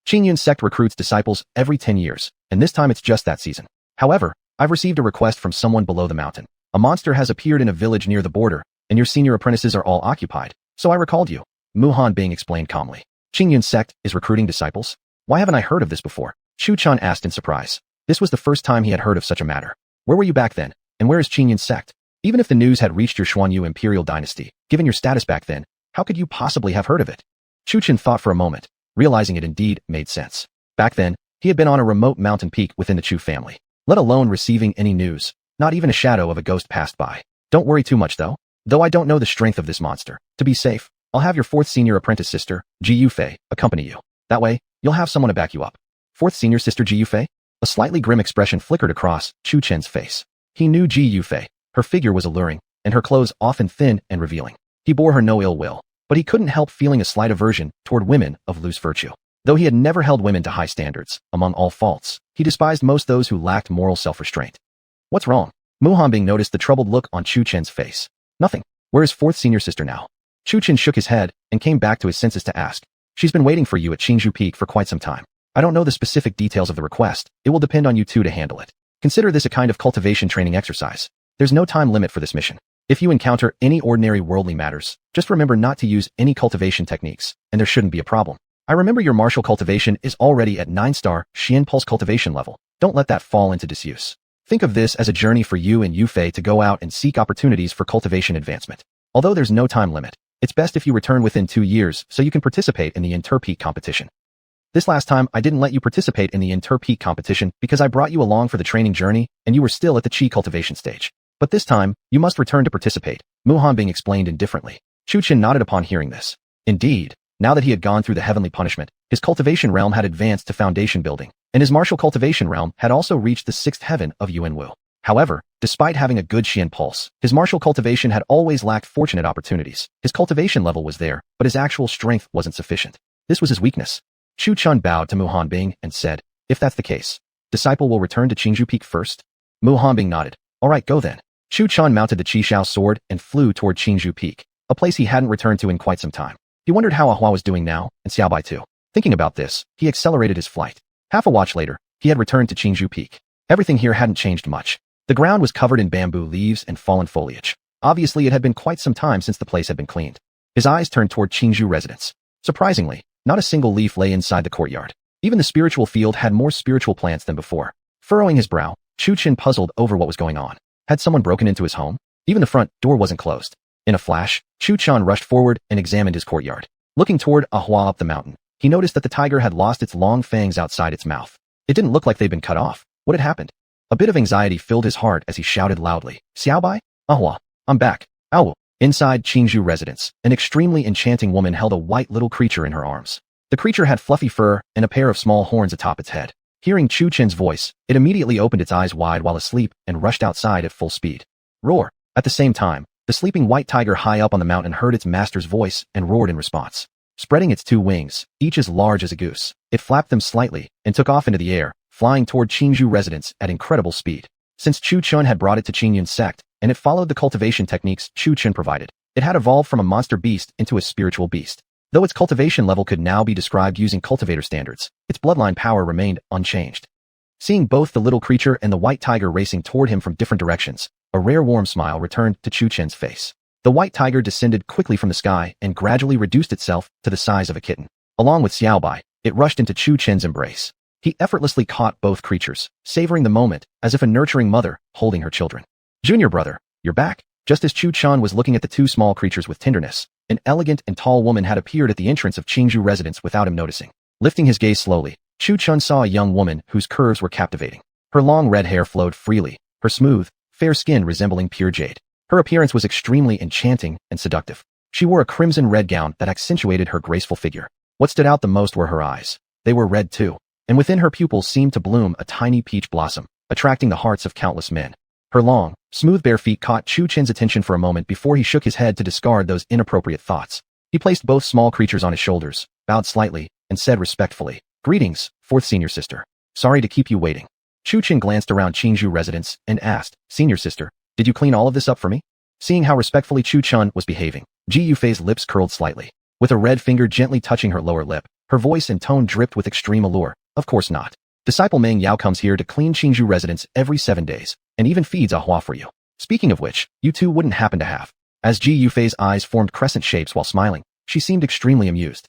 Qingyun sect recruits disciples every 10 years, and this time it's just that season. However, I've received a request from someone below the mountain. A monster has appeared in a village near the border, and your senior apprentices are all occupied, so I recalled you. Mu Hanbing explained calmly. Qingyun sect is recruiting disciples? Why haven't I heard of this before? Chu Chan asked in surprise. This was the first time he had heard of such a matter. Where were you back then, and where is Qingyun sect? Even if the news had reached your Xuanyu imperial dynasty, given your status back then, how could you possibly have heard of it? Chu Chen thought for a moment, realizing it indeed made sense. Back then, he had been on a remote mountain peak within the Chu family, let alone receiving any news. Not even a shadow of a ghost passed by. Don't worry too much though. Though I don't know the strength of this monster, to be safe, I'll have your 4th senior apprentice sister, Ji Yufei, accompany you. That way, you'll have someone to back you up. 4th senior sister Ji Yufei? A slightly grim expression flickered across Chu Chen's face. He knew Ji Yufei. Her figure was alluring, and her clothes often thin and revealing. He bore her no ill will, but he couldn't help feeling a slight aversion toward women of loose virtue. Though he had never held women to high standards, among all faults, he despised most those who lacked moral self-restraint. What's wrong? Mu Hanbing noticed the troubled look on Chu Chen's face. Nothing. Where is 4th senior sister now? Chu Chen shook his head and came back to his senses to ask. She's been waiting for you at Qingzhou Peak for quite some time. I don't know the specific details of the request. It will depend on you two to handle it. Consider this a kind of cultivation training exercise. There's no time limit for this mission. If you encounter any ordinary worldly matters, just remember not to use any cultivation techniques, and there shouldn't be a problem. I remember your martial cultivation is already at 9-star Xian Pulse cultivation level. Don't let that fall into disuse. Think of this as a journey for you and Yufei to go out and seek opportunities for cultivation advancement. Although there's no time limit, it's best if you return within 2 years so you can participate in the inter-peak competition. This last time, I didn't let you participate in the inter-peak competition because I brought you along for the training journey and you were still at the Qi cultivation stage. But this time, you must return to participate, Mu Hanbing explained indifferently. Chu Chen nodded upon hearing this. Indeed, now that he had gone through the heavenly punishment, his cultivation realm had advanced to foundation building, and his martial cultivation realm had also reached the 6th heaven of Yuanwu. However, despite having a good Xian pulse, his martial cultivation had always lacked fortunate opportunities. His cultivation level was there, but his actual strength wasn't sufficient. This was his weakness. Chu Chun bowed to Mu Hanbing and said, if that's the case, disciple will return to Qingzhou Peak first? Mu Hanbing nodded. All right, go then. Chu Chun mounted the Qishao sword and flew toward Qingzhou Peak, a place he hadn't returned to in quite some time. He wondered how Ahua was doing now, and Xiaobai too. Thinking about this, he accelerated his flight. Half a watch later, he had returned to Qingzhou Peak. Everything here hadn't changed much. The ground was covered in bamboo leaves and fallen foliage. Obviously, it had been quite some time since the place had been cleaned. His eyes turned toward Qingzhou residence. Surprisingly, not a single leaf lay inside the courtyard. Even the spiritual field had more spiritual plants than before. Furrowing his brow, Chu Chen puzzled over what was going on. Had someone broken into his home? Even the front door wasn't closed. In a flash, Chu Chan rushed forward and examined his courtyard. Looking toward Ahua up the mountain, he noticed that the tiger had lost its long fangs outside its mouth. It didn't look like they'd been cut off. What had happened? A bit of anxiety filled his heart as he shouted loudly, Xiaobai? Ahua, I'm back. Ow. Inside Qingzhou residence, an extremely enchanting woman held a white little creature in her arms. The creature had fluffy fur and a pair of small horns atop its head. Hearing Chu Chen's voice, it immediately opened its eyes wide while asleep and rushed outside at full speed. Roar. At the same time, the sleeping white tiger high up on the mountain heard its master's voice and roared in response. Spreading its 2 wings, each as large as a goose, it flapped them slightly and took off into the air, flying toward Qingzhou residence at incredible speed. Since Chu Chun had brought it to Qingyun sect, and it followed the cultivation techniques Chu Chen provided, it had evolved from a monster beast into a spiritual beast. Though its cultivation level could now be described using cultivator standards, its bloodline power remained unchanged. Seeing both the little creature and the white tiger racing toward him from different directions, a rare warm smile returned to Chu Chen's face. The white tiger descended quickly from the sky and gradually reduced itself to the size of a kitten. Along with Xiaobai, it rushed into Chu Chen's embrace. He effortlessly caught both creatures, savoring the moment as if a nurturing mother holding her children. Junior brother, you're back. Just as Chu Chun was looking at the two small creatures with tenderness, an elegant and tall woman had appeared at the entrance of Qingju residence without him noticing. Lifting his gaze slowly, Chu Chun saw a young woman whose curves were captivating. Her long red hair flowed freely, her smooth, fair skin resembling pure jade. Her appearance was extremely enchanting and seductive. She wore a crimson-red gown that accentuated her graceful figure. What stood out the most were her eyes. They were red too, and within her pupils seemed to bloom a tiny peach blossom, attracting the hearts of countless men. Her long, smooth bare feet caught Chu Chen's attention for a moment before he shook his head to discard those inappropriate thoughts. He placed both small creatures on his shoulders, bowed slightly, and said respectfully, "Greetings, fourth senior sister. Sorry to keep you waiting." Chu Chen glanced around Qingju residence and asked, "Senior sister, did you clean all of this up for me?" Seeing how respectfully Chu Chun was behaving, Ji Yufei's lips curled slightly. With a red finger gently touching her lower lip, her voice and tone dripped with extreme allure. "Of course not. Disciple Meng Yao comes here to clean Qingju residence every 7 days, and even feeds a hua for you. Speaking of which, you two wouldn't happen to have." As Ji Yufei's eyes formed crescent shapes while smiling, she seemed extremely amused.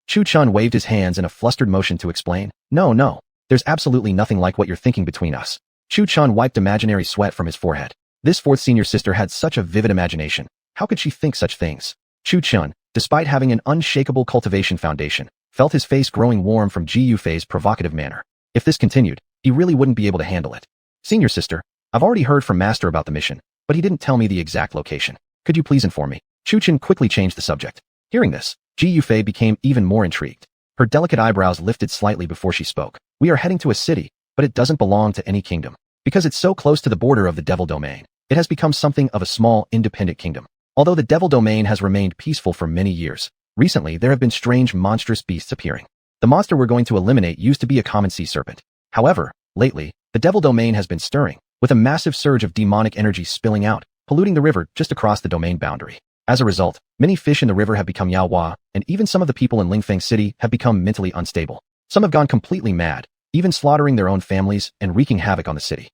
Chu Chun waved his hands in a flustered motion to explain, No, there's absolutely nothing like what you're thinking between us." Chu Chun wiped imaginary sweat from his forehead. This fourth senior sister had such a vivid imagination. How could she think such things? Chu Chun, despite having an unshakable cultivation foundation, felt his face growing warm from Ji Yufei's provocative manner. If this continued, he really wouldn't be able to handle it. "Senior sister, I've already heard from Master about the mission, but he didn't tell me the exact location. Could you please inform me?" Chu Chun quickly changed the subject. Hearing this, Ji Yufei became even more intrigued. Her delicate eyebrows lifted slightly before she spoke. "We are heading to a city, but it doesn't belong to any kingdom. Because it's so close to the border of the Devil Domain, it has become something of a small, independent kingdom. Although the Devil Domain has remained peaceful for many years, recently there have been strange monstrous beasts appearing. The monster we're going to eliminate used to be a common sea serpent. However, lately, the Devil Domain has been stirring, with a massive surge of demonic energy spilling out, polluting the river just across the domain boundary. As a result, many fish in the river have become Yaohua, and even some of the people in Lingfeng City have become mentally unstable. Some have gone completely mad, even slaughtering their own families and wreaking havoc on the city."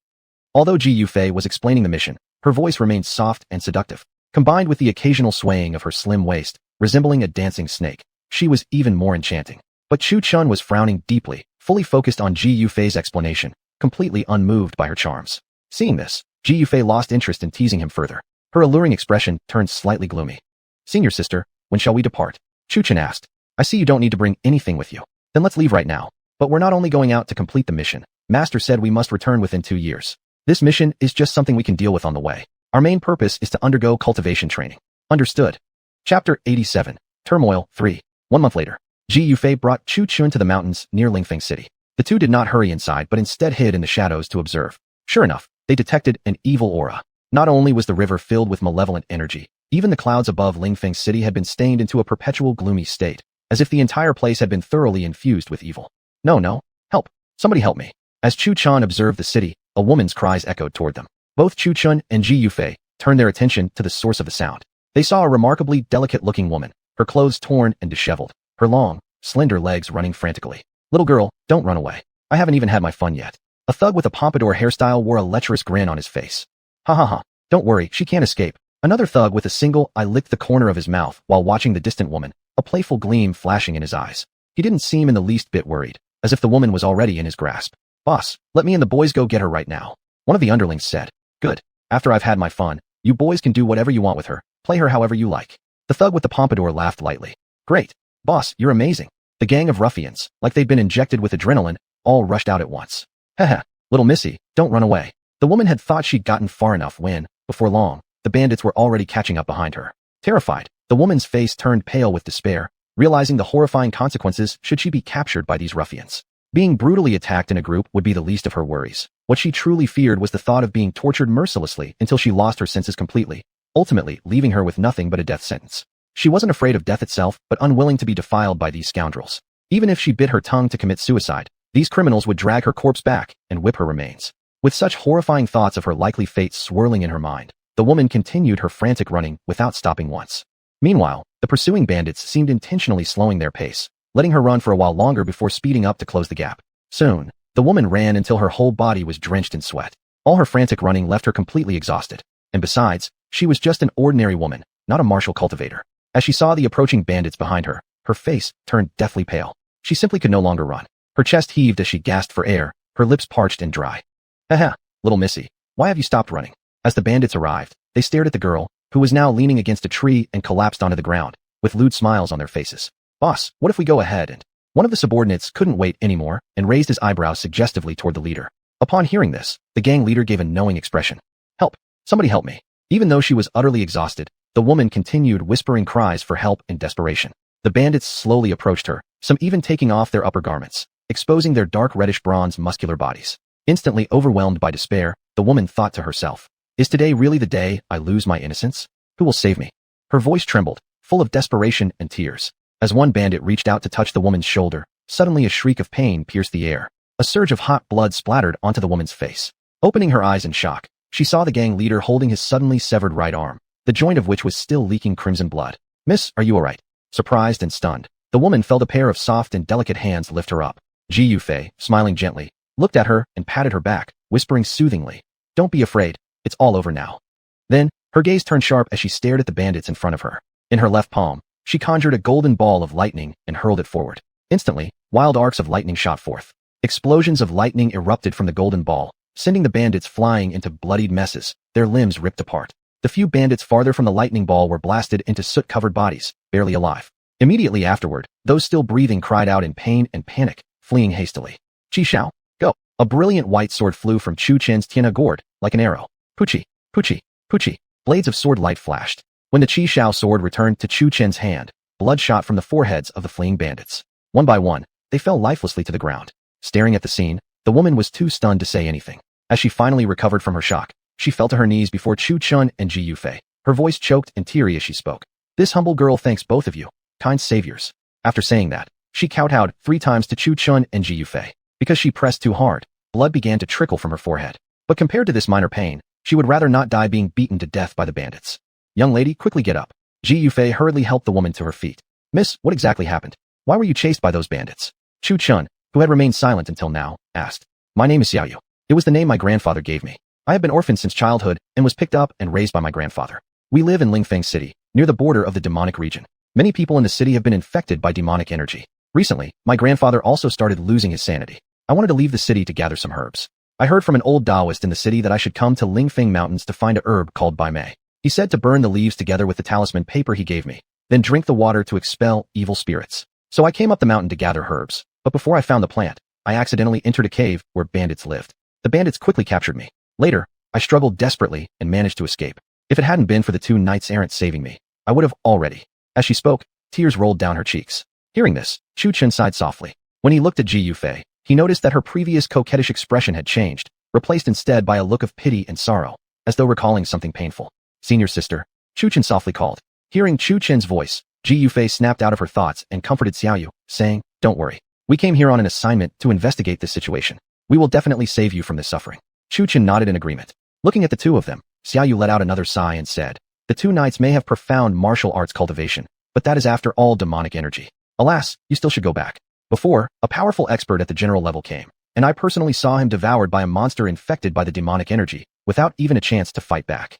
Although Ji Yufei was explaining the mission, her voice remained soft and seductive. Combined with the occasional swaying of her slim waist, resembling a dancing snake, she was even more enchanting. But Chu Chun was frowning deeply, fully focused on Ji Yufei's explanation, completely unmoved by her charms. Seeing this, Ji Yufei lost interest in teasing him further. Her alluring expression turned slightly gloomy. "Senior sister, when shall we depart?" Chu Chun asked. "I see you don't need to bring anything with you. Then let's leave right now. But we're not only going out to complete the mission. Master said we must return within 2 years. This mission is just something we can deal with on the way. Our main purpose is to undergo cultivation training." Understood. Chapter 87, Turmoil 3. 1 month later, Ji Yufei brought Chu Chun to the mountains near Lingfeng City. The two did not hurry inside but instead hid in the shadows to observe. Sure enough, they detected an evil aura. Not only was the river filled with malevolent energy, even the clouds above Lingfeng City had been stained into a perpetual gloomy state, as if the entire place had been thoroughly infused with evil. No, help, somebody help me." As Chu Chun observed the city, a woman's cries echoed toward them. Both Chu Chun and Ji Yufei turned their attention to the source of the sound. They saw a remarkably delicate-looking woman, her clothes torn and disheveled, her long, slender legs running frantically. "Little girl, don't run away. I haven't even had my fun yet." A thug with a pompadour hairstyle wore a lecherous grin on his face. Ha, don't worry, she can't escape." Another thug with a single eye licked the corner of his mouth while watching the distant woman, a playful gleam flashing in his eyes. He didn't seem in the least bit worried, as if the woman was already in his grasp. "Boss, let me and the boys go get her right now," one of the underlings said. "Good. After I've had my fun, you boys can do whatever you want with her, play her however you like." The thug with the pompadour laughed lightly. "Great. Boss, you're amazing." The gang of ruffians, like they'd been injected with adrenaline, all rushed out at once. "Haha, little missy, don't run away." The woman had thought she'd gotten far enough when, before long, the bandits were already catching up behind her. Terrified, the woman's face turned pale with despair, realizing the horrifying consequences should she be captured by these ruffians. Being brutally attacked in a group would be the least of her worries. What she truly feared was the thought of being tortured mercilessly until she lost her senses completely, ultimately leaving her with nothing but a death sentence. She wasn't afraid of death itself, but unwilling to be defiled by these scoundrels. Even if she bit her tongue to commit suicide, these criminals would drag her corpse back and whip her remains. With such horrifying thoughts of her likely fate swirling in her mind, the woman continued her frantic running without stopping once. Meanwhile, the pursuing bandits seemed intentionally slowing their pace, letting her run for a while longer before speeding up to close the gap. Soon, the woman ran until her whole body was drenched in sweat. All her frantic running left her completely exhausted. And besides, she was just an ordinary woman, not a martial cultivator. As she saw the approaching bandits behind her, her face turned deathly pale. She simply could no longer run. Her chest heaved as she gasped for air, her lips parched and dry. "Haha, little missy, why have you stopped running?" As the bandits arrived, they stared at the girl, who was now leaning against a tree and collapsed onto the ground, with lewd smiles on their faces. Boss, what if we go ahead and... One of the subordinates couldn't wait anymore and raised his eyebrows suggestively toward the leader. Upon hearing this, the gang leader gave a knowing expression. Help! Somebody help me! Even though she was utterly exhausted, the woman continued whispering cries for help in desperation. The bandits slowly approached her, some even taking off their upper garments, exposing their dark reddish bronze muscular bodies. Instantly overwhelmed by despair, the woman thought to herself, is today really the day I lose my innocence? Who will save me? Her voice trembled, full of desperation and tears. As one bandit reached out to touch the woman's shoulder, suddenly a shriek of pain pierced the air. A surge of hot blood splattered onto the woman's face. Opening her eyes in shock, she saw the gang leader holding his suddenly severed right arm, the joint of which was still leaking crimson blood. Miss, are you all right? Surprised and stunned, the woman felt a pair of soft and delicate hands lift her up. Ji Yufei, smiling gently, looked at her and patted her back, whispering soothingly, "Don't be afraid, it's all over now." Then, her gaze turned sharp as she stared at the bandits in front of her. In her left palm, she conjured a golden ball of lightning and hurled it forward. Instantly, wild arcs of lightning shot forth. Explosions of lightning erupted from the golden ball, sending the bandits flying into bloodied messes, their limbs ripped apart. The few bandits farther from the lightning ball were blasted into soot-covered bodies, barely alive. Immediately afterward, those still breathing cried out in pain and panic, fleeing hastily. Qi Xiao, go! A brilliant white sword flew from Chu Chen's Tiana gourd, like an arrow. Puchi, puchi, puchi. Blades of sword light flashed. When the Qi Xiao sword returned to Chu Chen's hand, blood shot from the foreheads of the fleeing bandits. One by one, they fell lifelessly to the ground. Staring at the scene, the woman was too stunned to say anything. As she finally recovered from her shock, she fell to her knees before Chu Chun and Ji Yufei. Her voice choked and teary as she spoke. This humble girl thanks both of you, kind saviors. After saying that, she kowtowed 3 times to Chu Chun and Ji Yufei. Because she pressed too hard, blood began to trickle from her forehead. But compared to this minor pain, she would rather not die being beaten to death by the bandits. Young lady, quickly get up. Ji Yufei hurriedly helped the woman to her feet. Miss, what exactly happened? Why were you chased by those bandits? Chu Chun, who had remained silent until now, asked. My name is Xiaoyu. It was the name my grandfather gave me. I have been orphaned since childhood and was picked up and raised by my grandfather. We live in Lingfeng City, near the border of the demonic region. Many people in the city have been infected by demonic energy. Recently, my grandfather also started losing his sanity. I wanted to leave the city to gather some herbs. I heard from an old Taoist in the city that I should come to Lingfeng Mountains to find a herb called Bai Mei. He said to burn the leaves together with the talisman paper he gave me, then drink the water to expel evil spirits. So I came up the mountain to gather herbs, but before I found the plant, I accidentally entered a cave where bandits lived. The bandits quickly captured me. Later, I struggled desperately and managed to escape. If it hadn't been for the 2 knights-errant saving me, I would have already. As she spoke, tears rolled down her cheeks. Hearing this, Chu Chen sighed softly. When he looked at Ji Yufei, he noticed that her previous coquettish expression had changed, replaced instead by a look of pity and sorrow, as though recalling something painful. Senior sister, Chu Chen softly called. Hearing Chu Chen's voice, Ji Yufei snapped out of her thoughts and comforted Xiaoyu, saying, Don't worry. We came here on an assignment to investigate this situation. We will definitely save you from this suffering. Chu Chen nodded in agreement. Looking at the 2 of them, Xiaoyu let out another sigh and said, The 2 knights may have profound martial arts cultivation, but that is after all demonic energy. Alas, you still should go back. Before, a powerful expert at the general level came, and I personally saw him devoured by a monster infected by the demonic energy, without even a chance to fight back.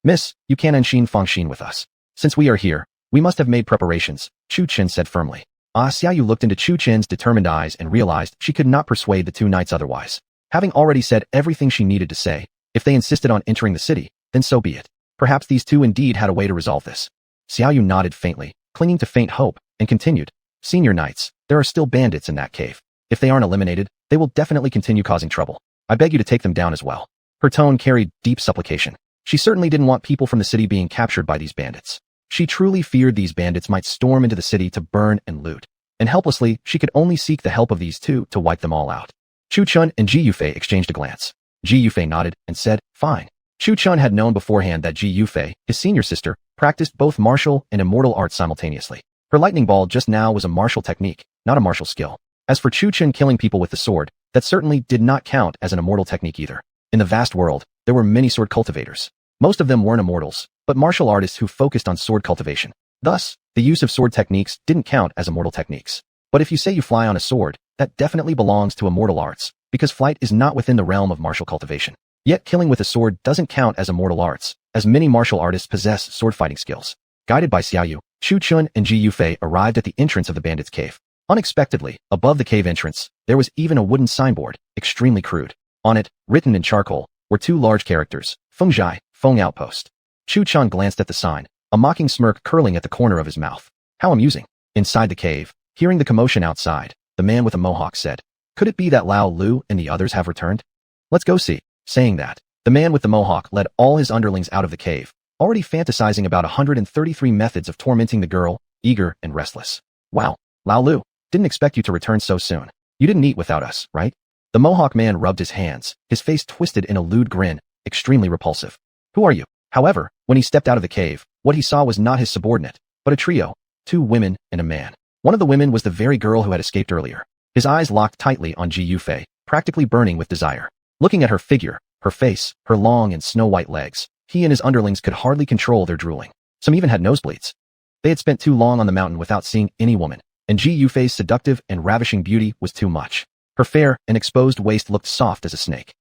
Miss, you can't Anshin Fengshin with us. Since we are here, we must have made preparations, Chu Chen said firmly. Xiaoyu looked into Chu Chen's determined eyes and realized she could not persuade the 2 knights otherwise. Having already said everything she needed to say, if they insisted on entering the city, then so be it. Perhaps these 2 indeed had a way to resolve this. Xiaoyu nodded faintly, clinging to faint hope, and continued. Senior knights, there are still bandits in that cave. If they aren't eliminated, they will definitely continue causing trouble. I beg you to take them down as well. Her tone carried deep supplication. She certainly didn't want people from the city being captured by these bandits. She truly feared these bandits might storm into the city to burn and loot. And helplessly, she could only seek the help of these 2 to wipe them all out. Chu Chun and Ji Yufei exchanged a glance. Ji Yufei nodded and said, Fine. Chu Chun had known beforehand that Ji Yufei, his senior sister, practiced both martial and immortal arts simultaneously. Her lightning ball just now was a martial technique, not a martial skill. As for Chu Chun killing people with the sword, that certainly did not count as an immortal technique either. In the vast world, there were many sword cultivators. Most of them weren't immortals, but martial artists who focused on sword cultivation. Thus, the use of sword techniques didn't count as immortal techniques. But if you say you fly on a sword, that definitely belongs to immortal arts, because flight is not within the realm of martial cultivation. Yet killing with a sword doesn't count as immortal arts, as many martial artists possess sword fighting skills. Guided by Xiaoyu, Chu Chun and Ji Yufei arrived at the entrance of the bandits' cave. Unexpectedly, above the cave entrance, there was even a wooden signboard, extremely crude. On it, written in charcoal, were 2 large characters, Fengjai, Feng Outpost. Chu Chun glanced at the sign, a mocking smirk curling at the corner of his mouth. How amusing. Inside the cave, hearing the commotion outside, the man with a mohawk said, "Could it be that Lao Lu and the others have returned? Let's go see." Saying that, the man with the mohawk led all his underlings out of the cave, already fantasizing about 133 methods of tormenting the girl, eager and restless. "Wow, Lao Lu, didn't expect you to return so soon. You didn't eat without us, right?" The mohawk man rubbed his hands, his face twisted in a lewd grin, extremely repulsive. "Who are you?" However, when he stepped out of the cave, what he saw was not his subordinate, but a trio, 2 women and a man. One of the women was the very girl who had escaped earlier. His eyes locked tightly on Ji Yufei, practically burning with desire. Looking at her figure, her face, her long and snow-white legs, he and his underlings could hardly control their drooling. Some even had nosebleeds. They had spent too long on the mountain without seeing any woman, and Ji Yufei's seductive and ravishing beauty was too much. Her fair and exposed waist looked soft as a snake.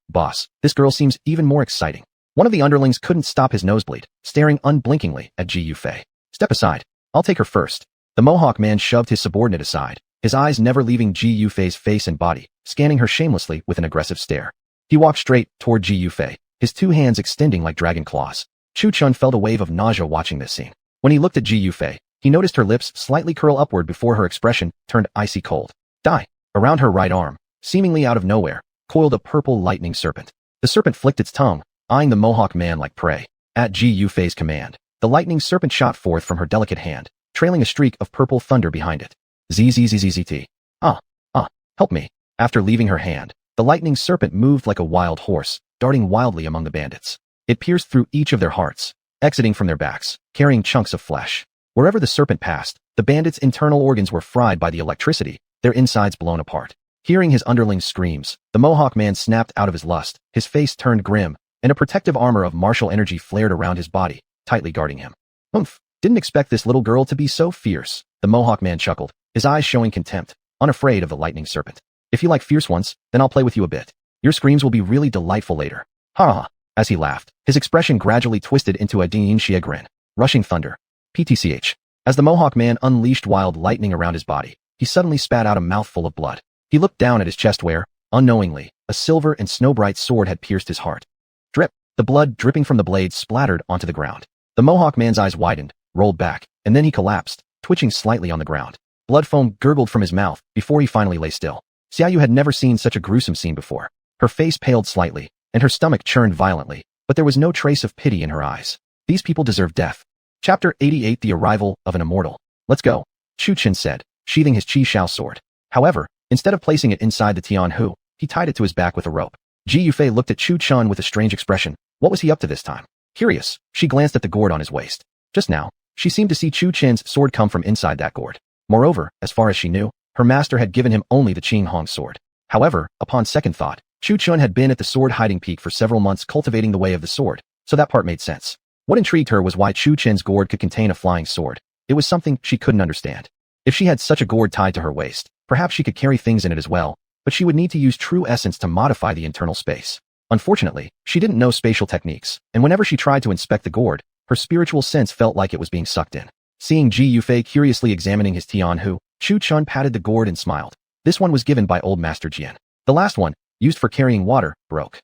Boss, this girl seems even more exciting." One of the underlings couldn't stop his nosebleed, staring unblinkingly at Ji Yufei. "Step aside. I'll take her first." The mohawk man shoved his subordinate aside, his eyes never leaving Ji Yufei's face and body, scanning her shamelessly with an aggressive stare. He walked straight toward Ji Yufei, his 2 hands extending like dragon claws. Chu Chun felt a wave of nausea watching this scene. When he looked at Ji Yufei, he noticed her lips slightly curl upward before her expression turned icy cold. Die. Around her right arm, seemingly out of nowhere, coiled a purple lightning serpent. The serpent flicked its tongue, eyeing the mohawk man like prey. At Ji Yufei's command, the lightning serpent shot forth from her delicate hand, trailing a streak of purple thunder behind it. ZZZZZT. Help me. After leaving her hand, the lightning serpent moved like a wild horse, darting wildly among the bandits. It pierced through each of their hearts, exiting from their backs, carrying chunks of flesh. Wherever the serpent passed, the bandits' internal organs were fried by the electricity, their insides blown apart. Hearing his underlings' screams, the mohawk man snapped out of his lust, his face turned grim, and a protective armor of martial energy flared around his body, tightly guarding him. "Oomph, didn't expect this little girl to be so fierce," the mohawk man chuckled, his eyes showing contempt, unafraid of the lightning serpent. "If you like fierce ones, then I'll play with you a bit. Your screams will be really delightful later." Ha ha. As he laughed, his expression gradually twisted into a Dianxia grin. Rushing thunder. PTCH. As the mohawk man unleashed wild lightning around his body, he suddenly spat out a mouthful of blood. He looked down at his chest where, unknowingly, a silver and snow-bright sword had pierced his heart. Drip. The blood dripping from the blade splattered onto the ground. The mohawk man's eyes widened, rolled back, and then he collapsed, twitching slightly on the ground. Blood foam gurgled from his mouth before he finally lay still. Xiaoyu had never seen such a gruesome scene before. Her face paled slightly, and her stomach churned violently, but there was no trace of pity in her eyes. These people deserve death. Chapter 88: The Arrival of an Immortal. "Let's go," Chu Chin said, sheathing his Qi Shao sword. However, instead of placing it inside the Tianhu, he tied it to his back with a rope. Ji Yufei looked at Chu Chun with a strange expression. What was he up to this time? Curious, she glanced at the gourd on his waist. Just now, she seemed to see Chu Chin's sword come from inside that gourd. Moreover, as far as she knew, her master had given him only the Qing Hong sword. However, upon second thought, Chu Chun had been at the sword hiding peak for several months cultivating the way of the sword, so that part made sense. What intrigued her was why Chu Chin's gourd could contain a flying sword. It was something she couldn't understand. If she had such a gourd tied to her waist, perhaps she could carry things in it as well, but she would need to use true essence to modify the internal space. Unfortunately, she didn't know spatial techniques, and whenever she tried to inspect the gourd, her spiritual sense felt like it was being sucked in. Seeing Ji Yufei curiously examining his Tianhu, Chu Chun patted the gourd and smiled. This one was given by old Master Jian. The last one, used for carrying water, broke.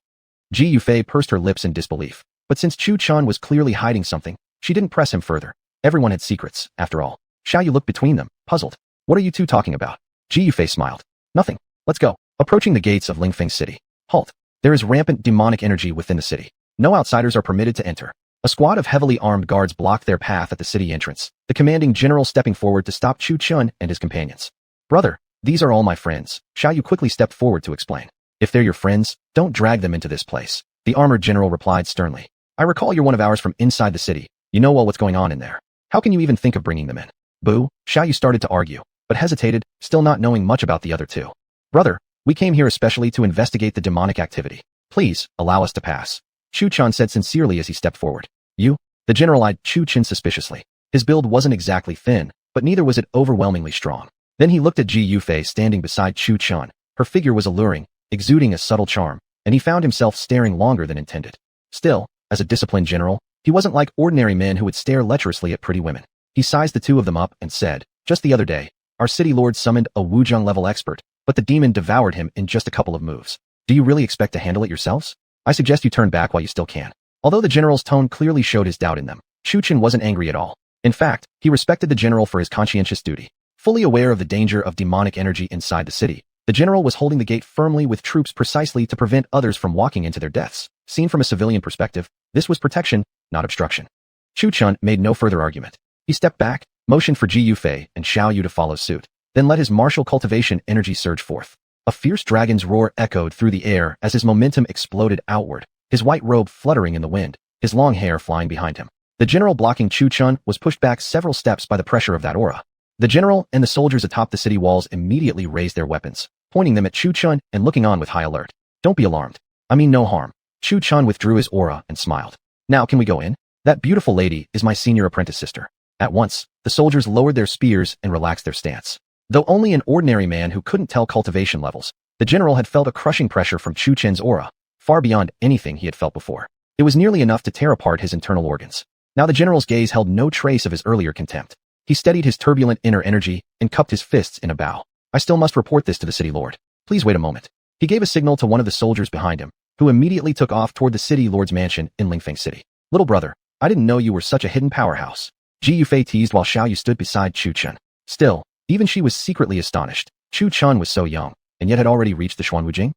Ji Yufei pursed her lips in disbelief, but since Chu Chun was clearly hiding something, she didn't press him further. Everyone had secrets, after all. Xiaoyu looked between them, puzzled. What are you two talking about? Ji Yufei smiled. Nothing. Let's go. Approaching the gates of Lingfeng City. Halt. There is rampant demonic energy within the city. No outsiders are permitted to enter. A squad of heavily armed guards blocked their path at the city entrance, the commanding general stepping forward to stop Chu Chun and his companions. Brother, these are all my friends, Xiaoyu quickly stepped forward to explain. If they're your friends, don't drag them into this place, the armored general replied sternly. I recall you're one of ours from inside the city. You know well what's going on in there. How can you even think of bringing them in? Boo, Xiaoyu started to argue, but hesitated, still not knowing much about the other two. Brother, we came here especially to investigate the demonic activity. Please, allow us to pass. Chu Chun said sincerely as he stepped forward. You? The general eyed Chu Chin suspiciously. His build wasn't exactly thin, but neither was it overwhelmingly strong. Then he looked at Ji Yufei standing beside Chu Chun. Her figure was alluring, exuding a subtle charm, and he found himself staring longer than intended. Still, as a disciplined general, he wasn't like ordinary men who would stare lecherously at pretty women. He sized the two of them up and said, just the other day, our city lord summoned a Wuzhong level expert, but the demon devoured him in just a couple of moves. Do you really expect to handle it yourselves? I suggest you turn back while you still can. Although the general's tone clearly showed his doubt in them, Chu Chen wasn't angry at all. In fact, he respected the general for his conscientious duty. Fully aware of the danger of demonic energy inside the city, the general was holding the gate firmly with troops precisely to prevent others from walking into their deaths. Seen from a civilian perspective, this was protection, not obstruction. Chu Chen made no further argument. He stepped back, motioned for Ji Yufei and Xiao Yu to follow suit, then let his martial cultivation energy surge forth. A fierce dragon's roar echoed through the air as his momentum exploded outward, his white robe fluttering in the wind, his long hair flying behind him. The general blocking Chu Chen was pushed back several steps by the pressure of that aura. The general and the soldiers atop the city walls immediately raised their weapons, pointing them at Chu Chen and looking on with high alert. Don't be alarmed. I mean no harm. Chu Chen withdrew his aura and smiled. Now can we go in? That beautiful lady is my senior apprentice sister. At once, the soldiers lowered their spears and relaxed their stance. Though only an ordinary man who couldn't tell cultivation levels, the general had felt a crushing pressure from Chu Chen's aura, far beyond anything he had felt before. It was nearly enough to tear apart his internal organs. Now the general's gaze held no trace of his earlier contempt. He steadied his turbulent inner energy and cupped his fists in a bow. I still must report this to the city lord. Please wait a moment. He gave a signal to one of the soldiers behind him, who immediately took off toward the city lord's mansion in Lingfeng City. Little brother, I didn't know you were such a hidden powerhouse. Ji Yufei teased while Xiao Yu stood beside Chu Chen. Still, even she was secretly astonished. Chu Chen was so young, and yet had already reached the Xuanwujing.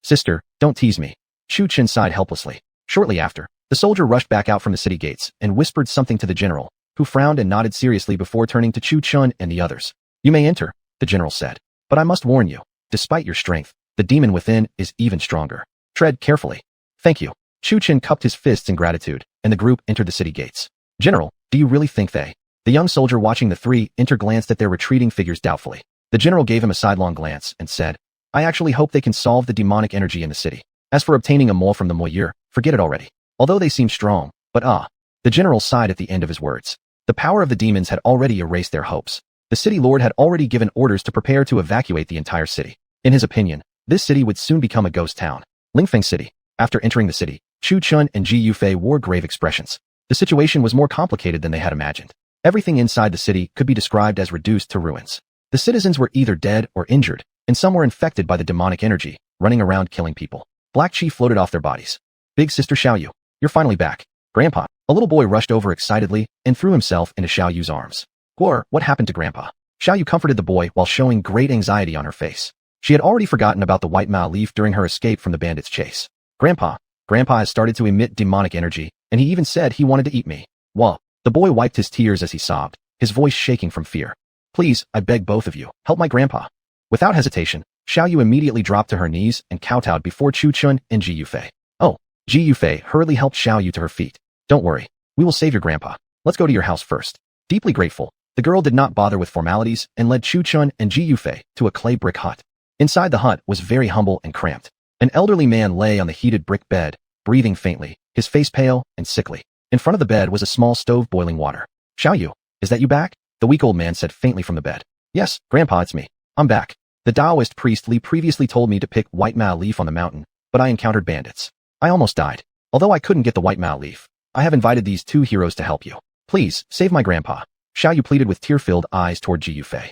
Sister, don't tease me. Chu Chen sighed helplessly. Shortly after, the soldier rushed back out from the city gates and whispered something to the general, who frowned and nodded seriously before turning to Chu Chen and the others. You may enter, the general said. But I must warn you, despite your strength, the demon within is even stronger. Tread carefully. Thank you. Chu Chen cupped his fists in gratitude, and the group entered the city gates. General, do you really think they? The young soldier watching the three enter glanced at their retreating figures doubtfully. The general gave him a sidelong glance and said, I actually hope they can solve the demonic energy in the city. As for obtaining a mole from the moyeur, forget it already. Although they seem strong, but the general sighed at the end of his words. The power of the demons had already erased their hopes. The city lord had already given orders to prepare to evacuate the entire city. In his opinion, this city would soon become a ghost town. Lingfeng City. After entering the city, Chu Chen and Ji Yufei wore grave expressions. The situation was more complicated than they had imagined. Everything inside the city could be described as reduced to ruins. The citizens were either dead or injured, and some were infected by the demonic energy, running around killing people. Black chi floated off their bodies. Big sister Xiao Yu, you're finally back. Grandpa. A little boy rushed over excitedly and threw himself into Xiao Yu's arms. Guor, what happened to Grandpa? Xiao Yu comforted the boy while showing great anxiety on her face. She had already forgotten about the white Mao leaf during her escape from the bandits' chase. Grandpa has started to emit demonic energy, and he even said he wanted to eat me. Wah. The boy wiped his tears as he sobbed, his voice shaking from fear. Please, I beg both of you, help my grandpa. Without hesitation, Xiao Yu immediately dropped to her knees and kowtowed before Chu Chen and Ji Yufei. Oh, Ji Yufei hurriedly helped Xiao Yu to her feet. Don't worry, we will save your grandpa. Let's go to your house first. Deeply grateful, the girl did not bother with formalities and led Chu Chen and Ji Yufei to a clay brick hut. Inside the hut was very humble and cramped. An elderly man lay on the heated brick bed, breathing faintly, his face pale and sickly. In front of the bed was a small stove boiling water. Xiao Yu, is that you back? The weak old man said faintly from the bed. Yes, Grandpa, it's me. I'm back. The Taoist priest Li previously told me to pick white Mao leaf on the mountain, but I encountered bandits. I almost died. Although I couldn't get the white Mao leaf, I have invited these two heroes to help you. Please, save my grandpa. Xiao Yu pleaded with tear-filled eyes toward Ji Yufei.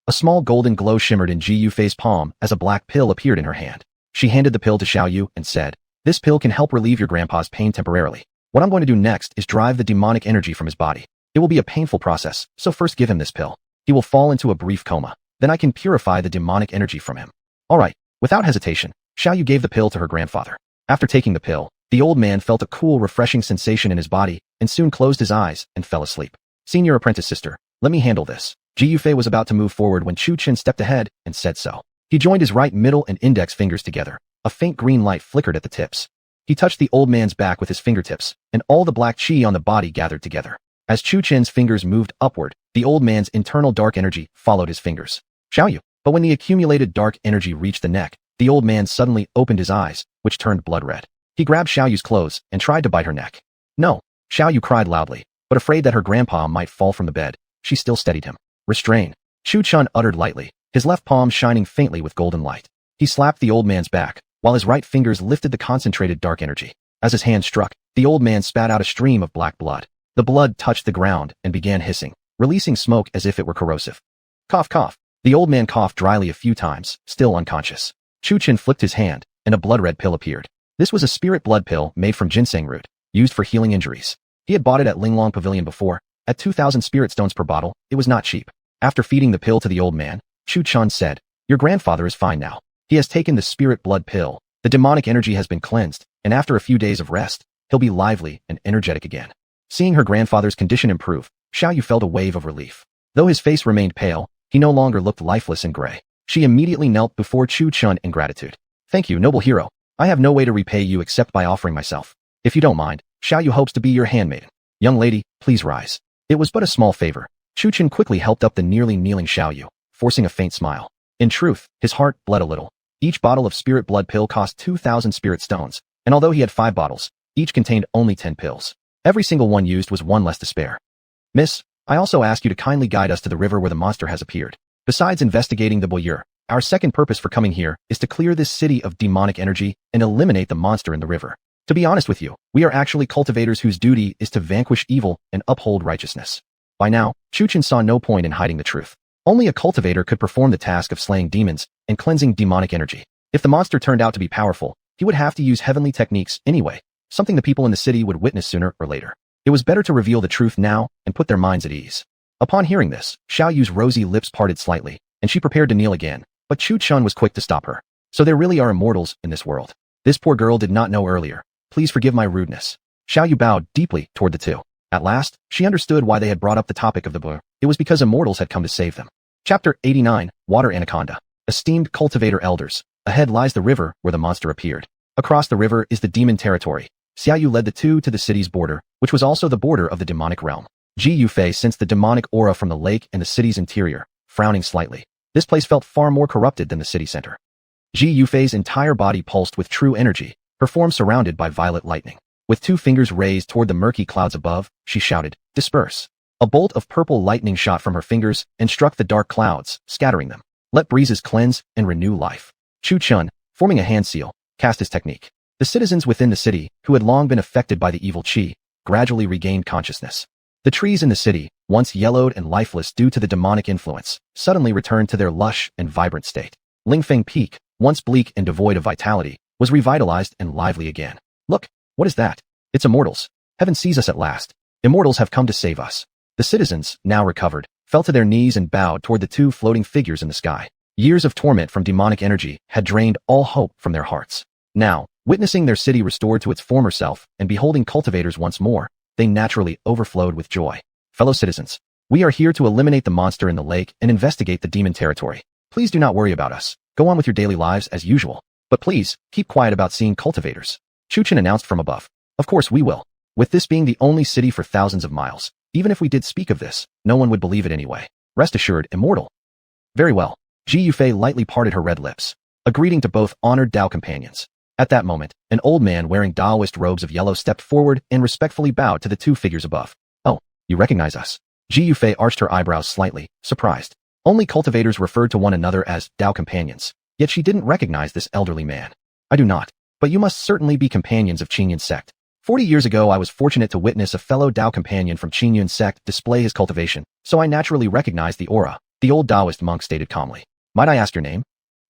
A small golden glow shimmered in Ji Yufei's palm as a black pill appeared in her hand. She handed the pill to Xiao Yu and said, this pill can help relieve your grandpa's pain temporarily. What I'm going to do next is drive the demonic energy from his body. It will be a painful process, so first give him this pill. He will fall into a brief coma. Then I can purify the demonic energy from him. All right. Without hesitation, Xiao Yu gave the pill to her grandfather. After taking the pill, the old man felt a cool, refreshing sensation in his body and soon closed his eyes and fell asleep. Senior apprentice sister, let me handle this. Ji Yufei was about to move forward when Chu Chen stepped ahead and said so. He joined his right middle and index fingers together. A faint green light flickered at the tips. He touched the old man's back with his fingertips, and all the black chi on the body gathered together. As Chu Chen's fingers moved upward, the old man's internal dark energy followed his fingers. Xiao Yu. But when the accumulated dark energy reached the neck, the old man suddenly opened his eyes, which turned blood red. He grabbed Xiao Yu's clothes and tried to bite her neck. No. Xiao Yu cried loudly, but afraid that her grandpa might fall from the bed, she still steadied him. Restrain. Chu Chen uttered lightly, his left palm shining faintly with golden light. He slapped the old man's back, while his right fingers lifted the concentrated dark energy. As his hand struck, the old man spat out a stream of black blood. The blood touched the ground and began hissing, releasing smoke as if it were corrosive. Cough, cough. The old man coughed dryly a few times, still unconscious. Chu Chen flipped his hand, and a blood-red pill appeared. This was a spirit blood pill made from ginseng root, used for healing injuries. He had bought it at Linglong Pavilion before. At 2,000 spirit stones per bottle, it was not cheap. After feeding the pill to the old man, Chu Chun said, "Your grandfather is fine now. He has taken the spirit blood pill. The demonic energy has been cleansed, and after a few days of rest, he'll be lively and energetic again." Seeing her grandfather's condition improve, Xiaoyu felt a wave of relief. Though his face remained pale, he no longer looked lifeless and gray. She immediately knelt before Chu Chun in gratitude. "Thank you, noble hero. I have no way to repay you except by offering myself. If you don't mind, Xiaoyu hopes to be your handmaiden. Young lady, please rise." It was but a small favor. Chu Chun quickly helped up the nearly kneeling Xiaoyu, forcing a faint smile. In truth, his heart bled a little. Each bottle of spirit blood pill cost 2,000 spirit stones, and although he had 5 bottles, each contained only 10 pills. Every single one used was one less to spare. "Miss, I also ask you to kindly guide us to the river where the monster has appeared. Besides investigating the boyeur, our second purpose for coming here is to clear this city of demonic energy and eliminate the monster in the river. To be honest with you, we are actually cultivators whose duty is to vanquish evil and uphold righteousness." By now, Chu Chun saw no point in hiding the truth. Only a cultivator could perform the task of slaying demons and cleansing demonic energy. If the monster turned out to be powerful, he would have to use heavenly techniques anyway, something the people in the city would witness sooner or later. It was better to reveal the truth now and put their minds at ease. Upon hearing this, Xiaoyu's rosy lips parted slightly, and she prepared to kneel again, but Chu Chun was quick to stop her. "So there really are immortals in this world. This poor girl did not know earlier. Please forgive my rudeness." Xiaoyu bowed deeply toward the two. At last, she understood why they had brought up the topic of the boyeur. It was because immortals had come to save them. Chapter 89, Water Anaconda. Esteemed cultivator elders, ahead lies the river where the monster appeared. Across the river is the demon territory. Xiaoyu led the two to the city's border, which was also the border of the demonic realm. Ji Yufei sensed the demonic aura from the lake and the city's interior, frowning slightly. This place felt far more corrupted than the city center. Ji Yufei's entire body pulsed with true energy, her form surrounded by violet lightning. With 2 fingers raised toward the murky clouds above, she shouted, "Disperse." A bolt of purple lightning shot from her fingers and struck the dark clouds, scattering them. Let breezes cleanse and renew life. Chu Chun, forming a hand seal, cast his technique. The citizens within the city, who had long been affected by the evil qi, gradually regained consciousness. The trees in the city, once yellowed and lifeless due to the demonic influence, suddenly returned to their lush and vibrant state. Lingfeng Peak, once bleak and devoid of vitality, was revitalized and lively again. "Look, what is that? It's immortals. Heaven sees us at last. Immortals have come to save us." The citizens, now recovered, fell to their knees and bowed toward the 2 floating figures in the sky. Years of torment from demonic energy had drained all hope from their hearts. Now, witnessing their city restored to its former self and beholding cultivators once more, they naturally overflowed with joy. "Fellow citizens, we are here to eliminate the monster in the lake and investigate the demon territory. Please do not worry about us. Go on with your daily lives as usual. But please, keep quiet about seeing cultivators," Chu Chun announced from above. "Of course we will. With this being the only city for thousands of miles, even if we did speak of this, no one would believe it anyway. Rest assured, immortal." "Very well." Ji Yufei lightly parted her red lips. A greeting to both honored Dao companions. At that moment, an old man wearing Daoist robes of yellow stepped forward and respectfully bowed to the 2 figures above. "Oh, you recognize us?" Ji Yufei arched her eyebrows slightly, surprised. Only cultivators referred to one another as Dao companions, yet she didn't recognize this elderly man. "I do not, but you must certainly be companions of Qingyun's sect. 40 years ago I was fortunate to witness a fellow Dao companion from Qingyun's sect display his cultivation, so I naturally recognized the aura," the old Daoist monk stated calmly. "Might I ask your name?"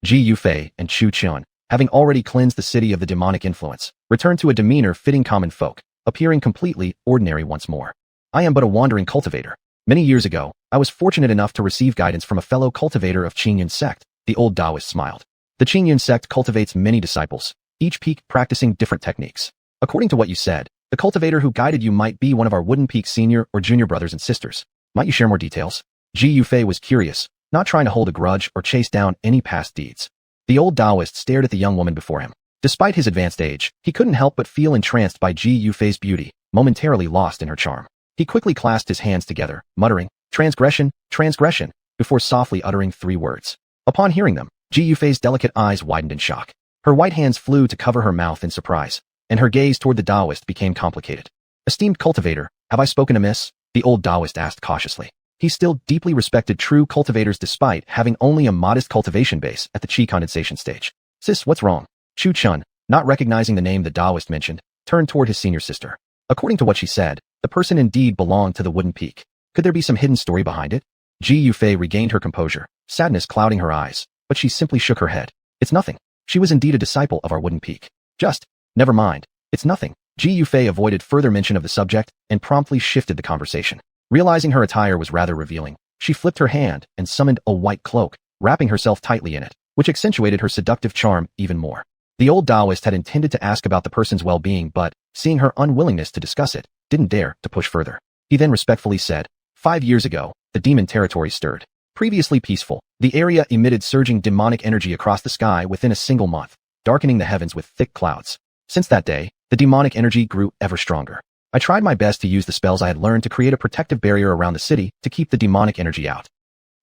Ji Yufei and Chu Chun, having already cleansed the city of the demonic influence, returned to a demeanor fitting common folk, appearing completely ordinary once more. "I am but a wandering cultivator. Many years ago, I was fortunate enough to receive guidance from a fellow cultivator of Qingyun's sect," the old Daoist smiled. "The Qingyun sect cultivates many disciples, each peak practicing different techniques. According to what you said, the cultivator who guided you might be one of our Wooden Peak senior or junior brothers and sisters. Might you share more details?" Ji Yufei was curious, not trying to hold a grudge or chase down any past deeds. The old Daoist stared at the young woman before him. Despite his advanced age, he couldn't help but feel entranced by Ji Yufei's beauty, momentarily lost in her charm. He quickly clasped his hands together, muttering, "Transgression, transgression," before softly uttering 3 words. Upon hearing them, Ji Yufei's delicate eyes widened in shock. Her white hands flew to cover her mouth in surprise, and her gaze toward the Daoist became complicated. "Esteemed cultivator, have I spoken amiss?" the old Daoist asked cautiously. He still deeply respected true cultivators despite having only a modest cultivation base at the qi condensation stage. "Sis, what's wrong?" Chu Chun, not recognizing the name the Daoist mentioned, turned toward his senior sister. According to what she said, the person indeed belonged to the Wooden Peak. Could there be some hidden story behind it? Ji Yufei regained her composure, sadness clouding her eyes, but she simply shook her head. "It's nothing. She was indeed a disciple of our Wooden Peak. Just, Never mind. It's nothing. Ji Yufei avoided further mention of the subject and promptly shifted the conversation. Realizing her attire was rather revealing, she flipped her hand and summoned a white cloak, wrapping herself tightly in it, which accentuated her seductive charm even more. The old Taoist had intended to ask about the person's well-being, but, seeing her unwillingness to discuss it, didn't dare to push further. He then respectfully said, 5 years ago, the demon territory stirred. Previously peaceful, the area emitted surging demonic energy across the sky within a single month, darkening the heavens with thick clouds. Since that day, the demonic energy grew ever stronger. I tried my best to use the spells I had learned to create a protective barrier around the city to keep the demonic energy out.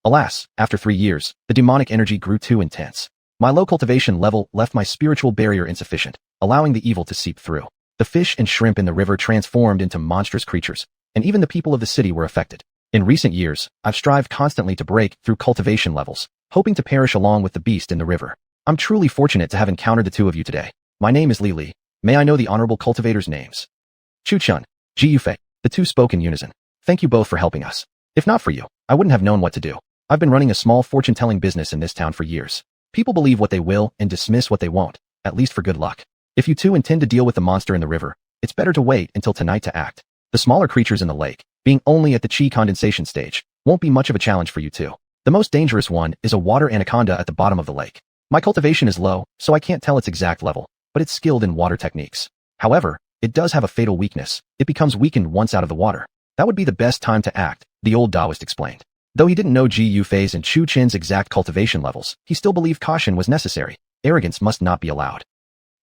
Alas, after 3 years, the demonic energy grew too intense. My low cultivation level left my spiritual barrier insufficient, allowing the evil to seep through. The fish and shrimp in the river transformed into monstrous creatures, and even the people of the city were affected. In recent years, I've strived constantly to break through cultivation levels, hoping to perish along with the beast in the river. I'm truly fortunate to have encountered the two of you today. My name is Li Li. May I know the honorable cultivators' names? Chu Chun, Ji Yufei. The two spoke in unison. Thank you both for helping us. If not for you, I wouldn't have known what to do. I've been running a small fortune-telling business in this town for years. People believe what they will and dismiss what they won't, at least for good luck. If you two intend to deal with the monster in the river, it's better to wait until tonight to act. The smaller creatures in the lake, being only at the chi condensation stage, won't be much of a challenge for you two. The most dangerous one is a water anaconda at the bottom of the lake. My cultivation is low, so I can't tell its exact level, but it's skilled in water techniques. However, it does have a fatal weakness. It becomes weakened once out of the water. That would be the best time to act, the old Taoist explained. Though he didn't know Ji Yufei's and Chu Chen's exact cultivation levels, he still believed caution was necessary. Arrogance must not be allowed.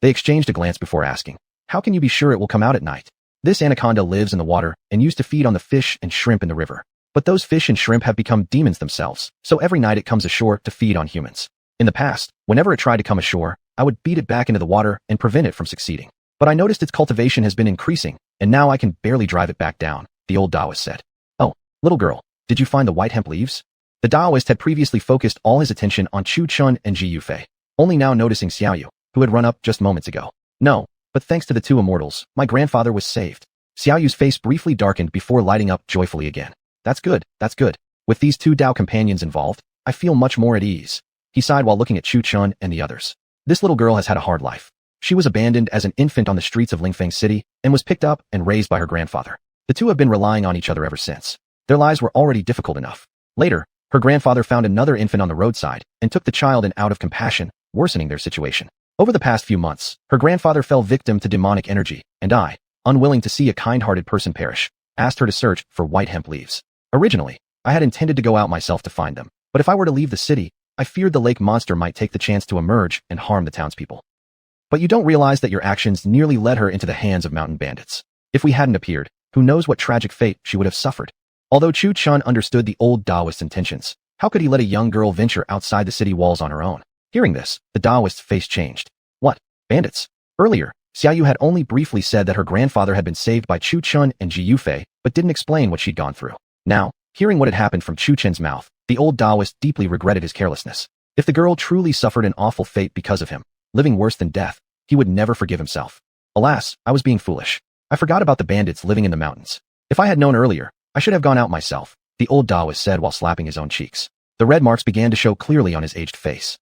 They exchanged a glance before asking, how can you be sure it will come out at night? This anaconda lives in the water and used to feed on the fish and shrimp in the river. But those fish and shrimp have become demons themselves, so every night it comes ashore to feed on humans. In the past, whenever it tried to come ashore, I would beat it back into the water and prevent it from succeeding. But I noticed its cultivation has been increasing, and now I can barely drive it back down, the old Taoist said. Oh, little girl, did you find the white hemp leaves? The Taoist had previously focused all his attention on Chu Chun and Ji Yufei, only now noticing Xiaoyu, who had run up just moments ago. No, but thanks to the two immortals, my grandfather was saved. Xiaoyu's face briefly darkened before lighting up joyfully again. That's good, that's good. With these two Tao companions involved, I feel much more at ease. He sighed while looking at Chu Chun and the others. This little girl has had a hard life. She was abandoned as an infant on the streets of Lingfeng City and was picked up and raised by her grandfather. The two have been relying on each other ever since. Their lives were already difficult enough. Later, her grandfather found another infant on the roadside and took the child in out of compassion, worsening their situation. Over the past few months, her grandfather fell victim to demonic energy, and I, unwilling to see a kind-hearted person perish, asked her to search for white hemp leaves. Originally, I had intended to go out myself to find them, but if I were to leave the city, I feared the lake monster might take the chance to emerge and harm the townspeople. But you don't realize that your actions nearly led her into the hands of mountain bandits. If we hadn't appeared, who knows what tragic fate she would have suffered. Although Chu Chun understood the old Taoist's intentions, how could he let a young girl venture outside the city walls on her own? Hearing this, the Taoist's face changed. What? Bandits? Earlier, Xiaoyu had only briefly said that her grandfather had been saved by Chu Chun and Ji Yufei, but didn't explain what she'd gone through. Now, hearing what had happened from Chu Chen's mouth, the old Taoist deeply regretted his carelessness. If the girl truly suffered an awful fate because of him, living worse than death, he would never forgive himself. Alas, I was being foolish. I forgot about the bandits living in the mountains. If I had known earlier, I should have gone out myself, the old Taoist said while slapping his own cheeks. The red marks began to show clearly on his aged face.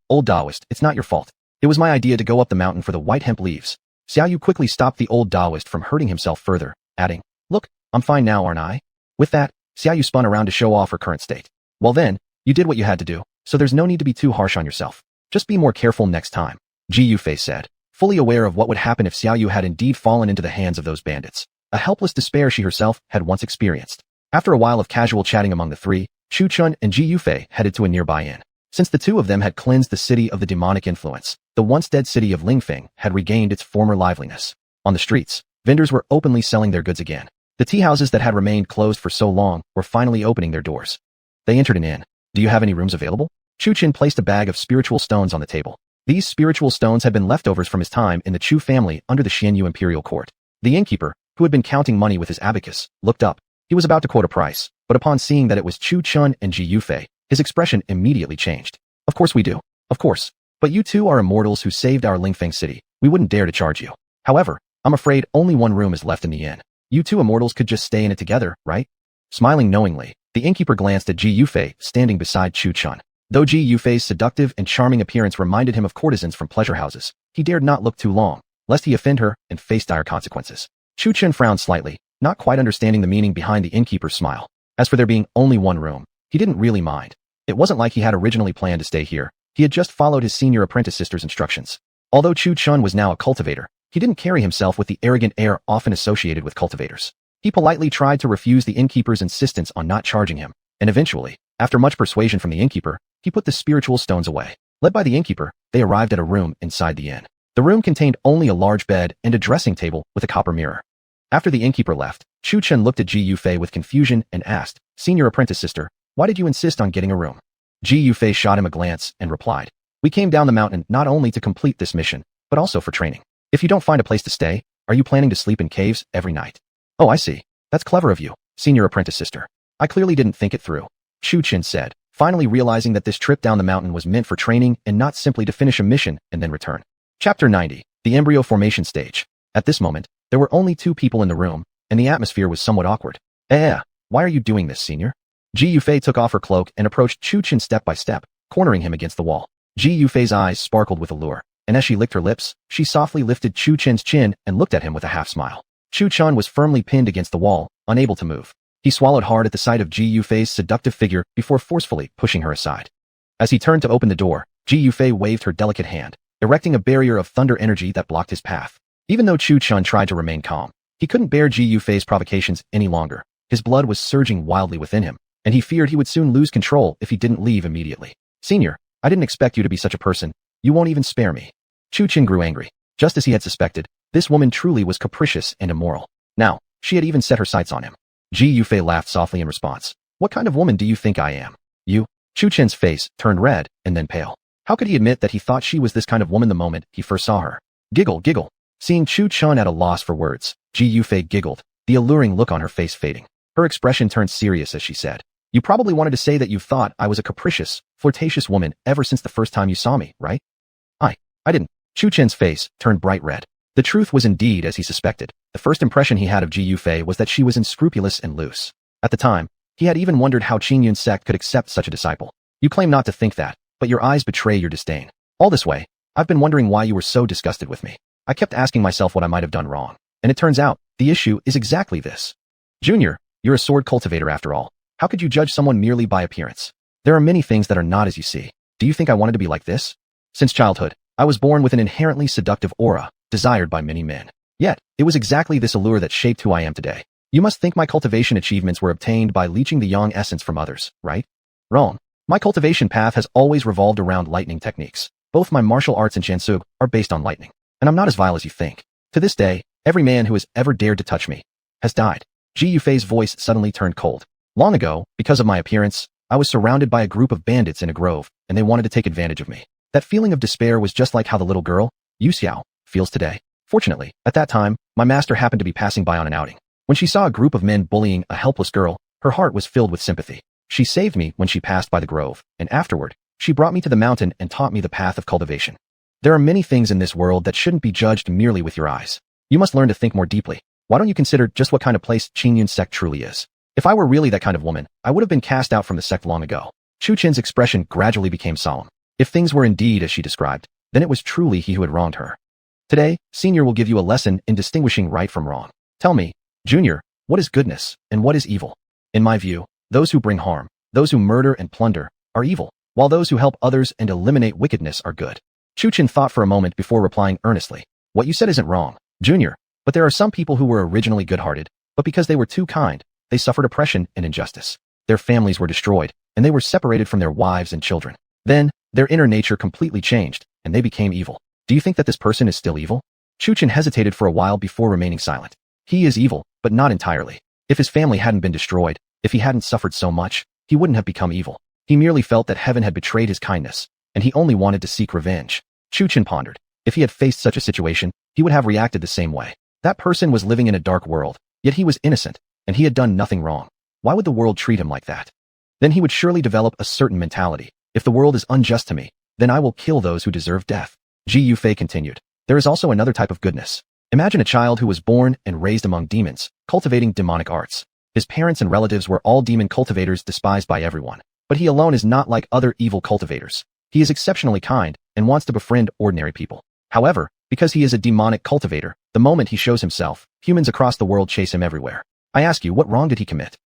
Old Taoist, it's not your fault. It was my idea to go up the mountain for the white hemp leaves. Xiaoyu quickly stopped the old Taoist from hurting himself further, adding, look, I'm fine now, aren't I? With that, Xiaoyu spun around to show off her current state. Well then, you did what you had to do, so there's no need to be too harsh on yourself. Just be more careful next time, Ji Yufei said, fully aware of what would happen if Xiaoyu had indeed fallen into the hands of those bandits. A helpless despair she herself had once experienced. After a while of casual chatting among the three, Chu Chun and Ji Yufei headed to a nearby inn. Since the two of them had cleansed the city of the demonic influence, the once dead city of Lingfeng had regained its former liveliness. On the streets, vendors were openly selling their goods again. The tea houses that had remained closed for so long were finally opening their doors. They entered an inn. Do you have any rooms available? Chu Chin placed a bag of spiritual stones on the table. These spiritual stones had been leftovers from his time in the Chu family under the Xianyu imperial court. The innkeeper, who had been counting money with his abacus, looked up. He was about to quote a price, but upon seeing that it was Chu Chun and Ji Yufei, his expression immediately changed. Of course we do. Of course. But you two are immortals who saved our Lingfeng city. We wouldn't dare to charge you. However, I'm afraid only one room is left in the inn. You two immortals could just stay in it together, right? Smiling knowingly, the innkeeper glanced at Ji Yufei standing beside Chu Chun. Though Ji Yufei's seductive and charming appearance reminded him of courtesans from pleasure houses, he dared not look too long, lest he offend her and face dire consequences. Chu Chen frowned slightly, not quite understanding the meaning behind the innkeeper's smile. As for there being only one room, he didn't really mind. It wasn't like he had originally planned to stay here. He had just followed his senior apprentice sister's instructions. Although Chu Chun was now a cultivator, he didn't carry himself with the arrogant air often associated with cultivators. He politely tried to refuse the innkeeper's insistence on not charging him, and eventually, after much persuasion from the innkeeper, he put the spiritual stones away. Led by the innkeeper, they arrived at a room inside the inn. The room contained only a large bed and a dressing table with a copper mirror. After the innkeeper left, Chu Chen looked at Ji Yufei with confusion and asked, "Senior apprentice sister, why did you insist on getting a room?" Ji Yufei shot him a glance and replied, "We came down the mountain not only to complete this mission, but also for training. If you don't find a place to stay, are you planning to sleep in caves every night?" "Oh, I see. That's clever of you, senior apprentice sister. I clearly didn't think it through," Chu Chen said, finally realizing that this trip down the mountain was meant for training and not simply to finish a mission and then return. Chapter 90, the embryo formation stage. At this moment, there were only 2 people in the room, and the atmosphere was somewhat awkward. Why are you doing this, senior?" Ji Yufei took off her cloak and approached Chu Chen step by step, cornering him against the wall. Ji Yufei's eyes sparkled with allure, and as she licked her lips, she softly lifted Chu Chen's chin and looked at him with a half-smile. Chu Chen was firmly pinned against the wall, unable to move. He swallowed hard at the sight of Ji Yufei's seductive figure before forcefully pushing her aside. As he turned to open the door, Ji Yufei waved her delicate hand, erecting a barrier of thunder energy that blocked his path. Even though Chu Chen tried to remain calm, he couldn't bear Ji Yufei's provocations any longer. His blood was surging wildly within him, and he feared he would soon lose control if he didn't leave immediately. "Senior, I didn't expect you to be such a person. You won't even spare me." Chu Chen grew angry. Just as he had suspected, this woman truly was capricious and immoral. Now, she had even set her sights on him. Ji Yufei laughed softly in response. "What kind of woman do you think I am? You?" Chu Chen's face turned red and then pale. How could he admit that he thought she was this kind of woman the moment he first saw her? Giggle. Seeing Chu Chen at a loss for words, Ji Yufei giggled, the alluring look on her face fading. Her expression turned serious as she said, "You probably wanted to say that you thought I was a capricious, flirtatious woman ever since the first time you saw me, right?" I didn't." Chu Chen's face turned bright red. The truth was indeed as he suspected. The first impression he had of Ji Yufei was that she was unscrupulous and loose. At the time, he had even wondered how Qingyun's sect could accept such a disciple. "You claim not to think that, but your eyes betray your disdain. All this way, I've been wondering why you were so disgusted with me. I kept asking myself what I might have done wrong. And it turns out, the issue is exactly this. Junior, you're a sword cultivator after all. How could you judge someone merely by appearance? There are many things that are not as you see. Do you think I wanted to be like this? Since childhood, I was born with an inherently seductive aura, desired by many men. Yet, it was exactly this allure that shaped who I am today. You must think my cultivation achievements were obtained by leeching the yang essence from others, right? Wrong. My cultivation path has always revolved around lightning techniques. Both my martial arts and Shansug are based on lightning. And I'm not as vile as you think. To this day, every man who has ever dared to touch me has died." Ji Yufei's voice suddenly turned cold. "Long ago, because of my appearance, I was surrounded by a group of bandits in a grove, and they wanted to take advantage of me. That feeling of despair was just like how the little girl, Yu Xiao, feels today. Fortunately, at that time, my master happened to be passing by on an outing. When she saw a group of men bullying a helpless girl, her heart was filled with sympathy. She saved me when she passed by the grove, and afterward, she brought me to the mountain and taught me the path of cultivation. There are many things in this world that shouldn't be judged merely with your eyes. You must learn to think more deeply. Why don't you consider just what kind of place Qingyun's sect truly is? If I were really that kind of woman, I would have been cast out from the sect long ago." Chu Chen's expression gradually became solemn. If things were indeed as she described, then it was truly he who had wronged her. "Today, Senior will give you a lesson in distinguishing right from wrong. Tell me, Junior, what is goodness and what is evil? In my view, those who bring harm, those who murder and plunder, are evil, while those who help others and eliminate wickedness are good." Chu Chen thought for a moment before replying earnestly, "What you said isn't wrong, Junior, but there are some people who were originally good-hearted, but because they were too kind, they suffered oppression and injustice. Their families were destroyed, and they were separated from their wives and children. Then, their inner nature completely changed, and they became evil. Do you think that this person is still evil?" Chu Chen hesitated for a while before remaining silent. He is evil, but not entirely. If his family hadn't been destroyed, if he hadn't suffered so much, he wouldn't have become evil. He merely felt that heaven had betrayed his kindness, and he only wanted to seek revenge. Chu Chen pondered. If he had faced such a situation, he would have reacted the same way. That person was living in a dark world, yet he was innocent, and he had done nothing wrong. Why would the world treat him like that? Then he would surely develop a certain mentality. If the world is unjust to me, then I will kill those who deserve death. Ji Yufei continued. There is also another type of goodness. Imagine a child who was born and raised among demons, cultivating demonic arts. His parents and relatives were all demon cultivators despised by everyone. But he alone is not like other evil cultivators. He is exceptionally kind and wants to befriend ordinary people. However, because he is a demonic cultivator, the moment he shows himself, humans across the world chase him everywhere. I ask you, what wrong did he commit?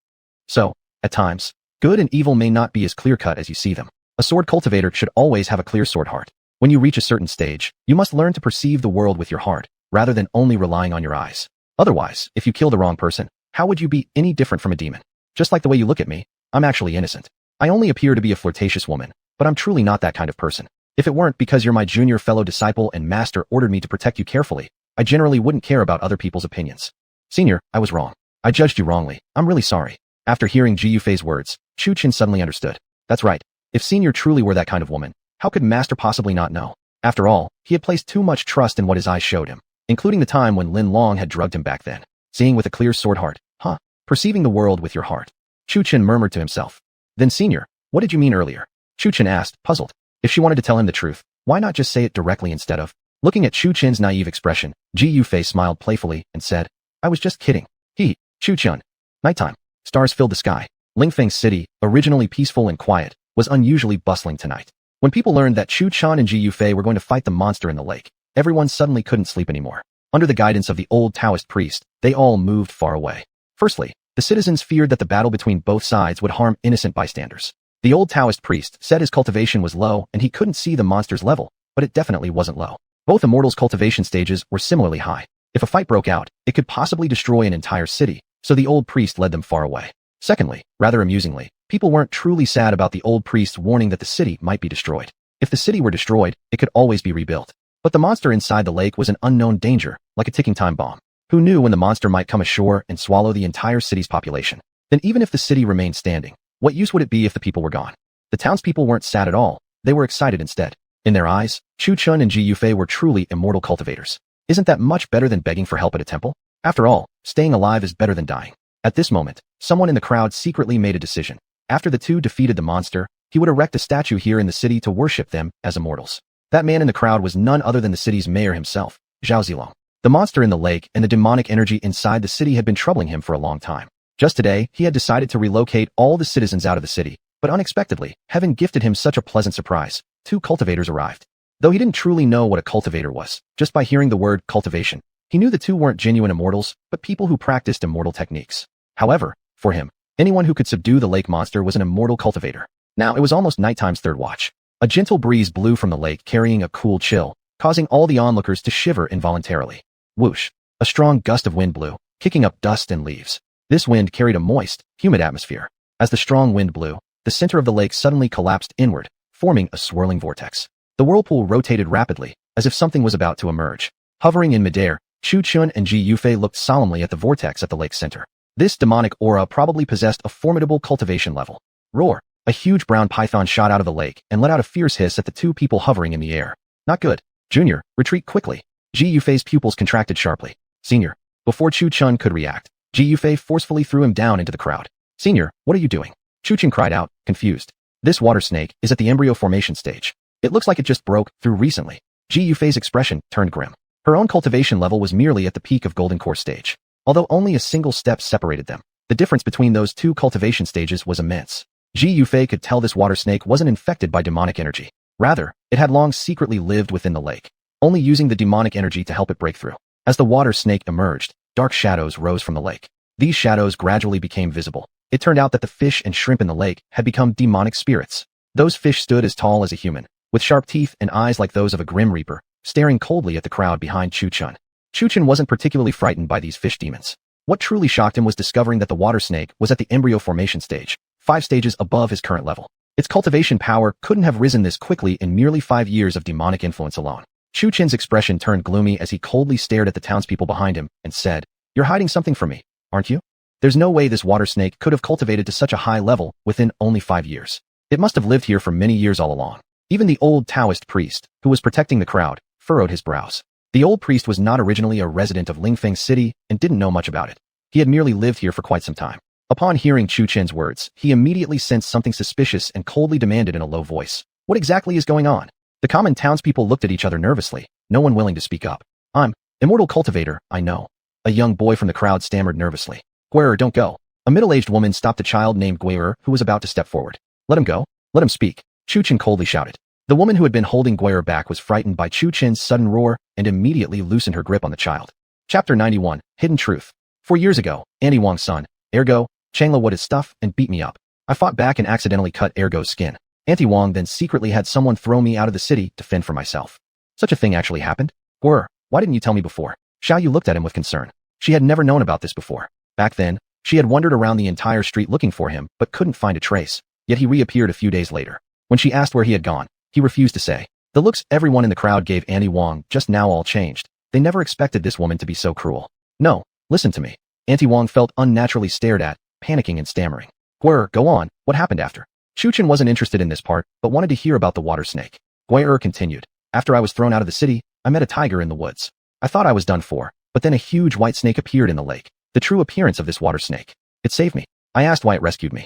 So, at times, good and evil may not be as clear-cut as you see them. A sword cultivator should always have a clear sword heart. When you reach a certain stage, you must learn to perceive the world with your heart, rather than only relying on your eyes. Otherwise, if you kill the wrong person, how would you be any different from a demon? Just like the way you look at me, I'm actually innocent. I only appear to be a flirtatious woman, but I'm truly not that kind of person. If it weren't because you're my junior fellow disciple and master ordered me to protect you carefully, I generally wouldn't care about other people's opinions. Senior, I was wrong. I judged you wrongly. I'm really sorry. After hearing Ji Yufei's words, Chu Qin suddenly understood. That's right. If Senior truly were that kind of woman, how could Master possibly not know? After all, he had placed too much trust in what his eyes showed him, including the time when Lin Long had drugged him back then. Seeing with a clear sword heart, huh? Perceiving the world with your heart. Chu Qin murmured to himself. Then Senior, what did you mean earlier? Chu Qin asked, puzzled. If she wanted to tell him the truth, why not just say it directly instead of? Looking at Chu Qin's naive expression, Ji Yufei smiled playfully and said, I was just kidding. Chu Qin. Nighttime. Stars filled the sky. Lingfeng's city, originally peaceful and quiet, was unusually bustling tonight. When people learned that Chu Chan and Ji Yufei were going to fight the monster in the lake, everyone suddenly couldn't sleep anymore. Under the guidance of the old Taoist priest, they all moved far away. Firstly, the citizens feared that the battle between both sides would harm innocent bystanders. The old Taoist priest said his cultivation was low and he couldn't see the monster's level, but it definitely wasn't low. Both immortals' cultivation stages were similarly high. If a fight broke out, it could possibly destroy an entire city, so the old priest led them far away. Secondly, rather amusingly, people weren't truly sad about the old priest's warning that the city might be destroyed. If the city were destroyed, it could always be rebuilt. But the monster inside the lake was an unknown danger, like a ticking time bomb. Who knew when the monster might come ashore and swallow the entire city's population? Then even if the city remained standing, what use would it be if the people were gone? The townspeople weren't sad at all. They were excited instead. In their eyes, Chu Chun and Ji Yufei were truly immortal cultivators. Isn't that much better than begging for help at a temple? After all, staying alive is better than dying. At this moment, someone in the crowd secretly made a decision. After the two defeated the monster, he would erect a statue here in the city to worship them as immortals. That man in the crowd was none other than the city's mayor himself, Zhao Zilong. The monster in the lake and the demonic energy inside the city had been troubling him for a long time. Just today, he had decided to relocate all the citizens out of the city, but unexpectedly, heaven gifted him such a pleasant surprise. Two cultivators arrived. Though he didn't truly know what a cultivator was, just by hearing the word cultivation, he knew the two weren't genuine immortals, but people who practiced immortal techniques. However, for him, anyone who could subdue the lake monster was an immortal cultivator. Now it was almost nighttime's third watch. A gentle breeze blew from the lake carrying a cool chill, causing all the onlookers to shiver involuntarily. Whoosh! A strong gust of wind blew, kicking up dust and leaves. This wind carried a moist, humid atmosphere. As the strong wind blew, the center of the lake suddenly collapsed inward, forming a swirling vortex. The whirlpool rotated rapidly, as if something was about to emerge. Hovering in midair, Chu Chun and Ji Yufei looked solemnly at the vortex at the lake's center. This demonic aura probably possessed a formidable cultivation level. Roar! A huge brown python shot out of the lake and let out a fierce hiss at the two people hovering in the air. Not good. Junior, retreat quickly. Ji Yufei's pupils contracted sharply. Senior. Before Chu Chun could react, Ji Yufei forcefully threw him down into the crowd. Senior, what are you doing? Chu Chun cried out, confused. This water snake is at the embryo formation stage. It looks like it just broke through recently. Ji Yufei's expression turned grim. Her own cultivation level was merely at the peak of Golden Core stage. Although only a single step separated them, the difference between those two cultivation stages was immense. Ji Yufei could tell this water snake wasn't infected by demonic energy. Rather, it had long secretly lived within the lake, only using the demonic energy to help it break through. As the water snake emerged, dark shadows rose from the lake. These shadows gradually became visible. It turned out that the fish and shrimp in the lake had become demonic spirits. Those fish stood as tall as a human, with sharp teeth and eyes like those of a grim reaper, staring coldly at the crowd behind Chu Chun. Chu Chun wasn't particularly frightened by these fish demons. What truly shocked him was discovering that the water snake was at the embryo formation stage, 5 stages above his current level. Its cultivation power couldn't have risen this quickly in merely 5 years of demonic influence alone. Chu Chin's expression turned gloomy as he coldly stared at the townspeople behind him and said, "You're hiding something from me, aren't you? There's no way this water snake could have cultivated to such a high level within only 5 years. It must have lived here for many years all along." Even the old Taoist priest, who was protecting the crowd, furrowed his brows. The old priest was not originally a resident of Lingfeng City and didn't know much about it. He had merely lived here for quite some time. Upon hearing Chu Chin's words, he immediately sensed something suspicious and coldly demanded in a low voice, "What exactly is going on?" The common townspeople looked at each other nervously, no one willing to speak up. "I'm immortal cultivator, I know." A young boy from the crowd stammered nervously. "Guirer, don't go." A middle-aged woman stopped a child named Guirer who was about to step forward. "Let him go. Let him speak," Chu Chin coldly shouted. The woman who had been holding Guire back was frightened by Chu Chen's sudden roar and immediately loosened her grip on the child. Chapter 91, Hidden Truth. 4 years ago, Auntie Wang's son, Ergo, Changla would his stuff and beat me up. I fought back and accidentally cut Ergo's skin. Auntie Wang then secretly had someone throw me out of the city to fend for myself. Such a thing actually happened? Guire, why didn't you tell me before? Xiao Yu looked at him with concern. She had never known about this before. Back then, she had wandered around the entire street looking for him but couldn't find a trace, yet he reappeared a few days later. When she asked where he had gone, he refused to say. The looks everyone in the crowd gave Auntie Wang just now all changed. They never expected this woman to be so cruel. No, listen to me. Auntie Wang felt unnaturally stared at, panicking and stammering. Guire, go on, what happened after? Chu Chen wasn't interested in this part, but wanted to hear about the water snake. Guire continued. After I was thrown out of the city, I met a tiger in the woods. I thought I was done for, but then a huge white snake appeared in the lake. The true appearance of this water snake. It saved me. I asked why it rescued me.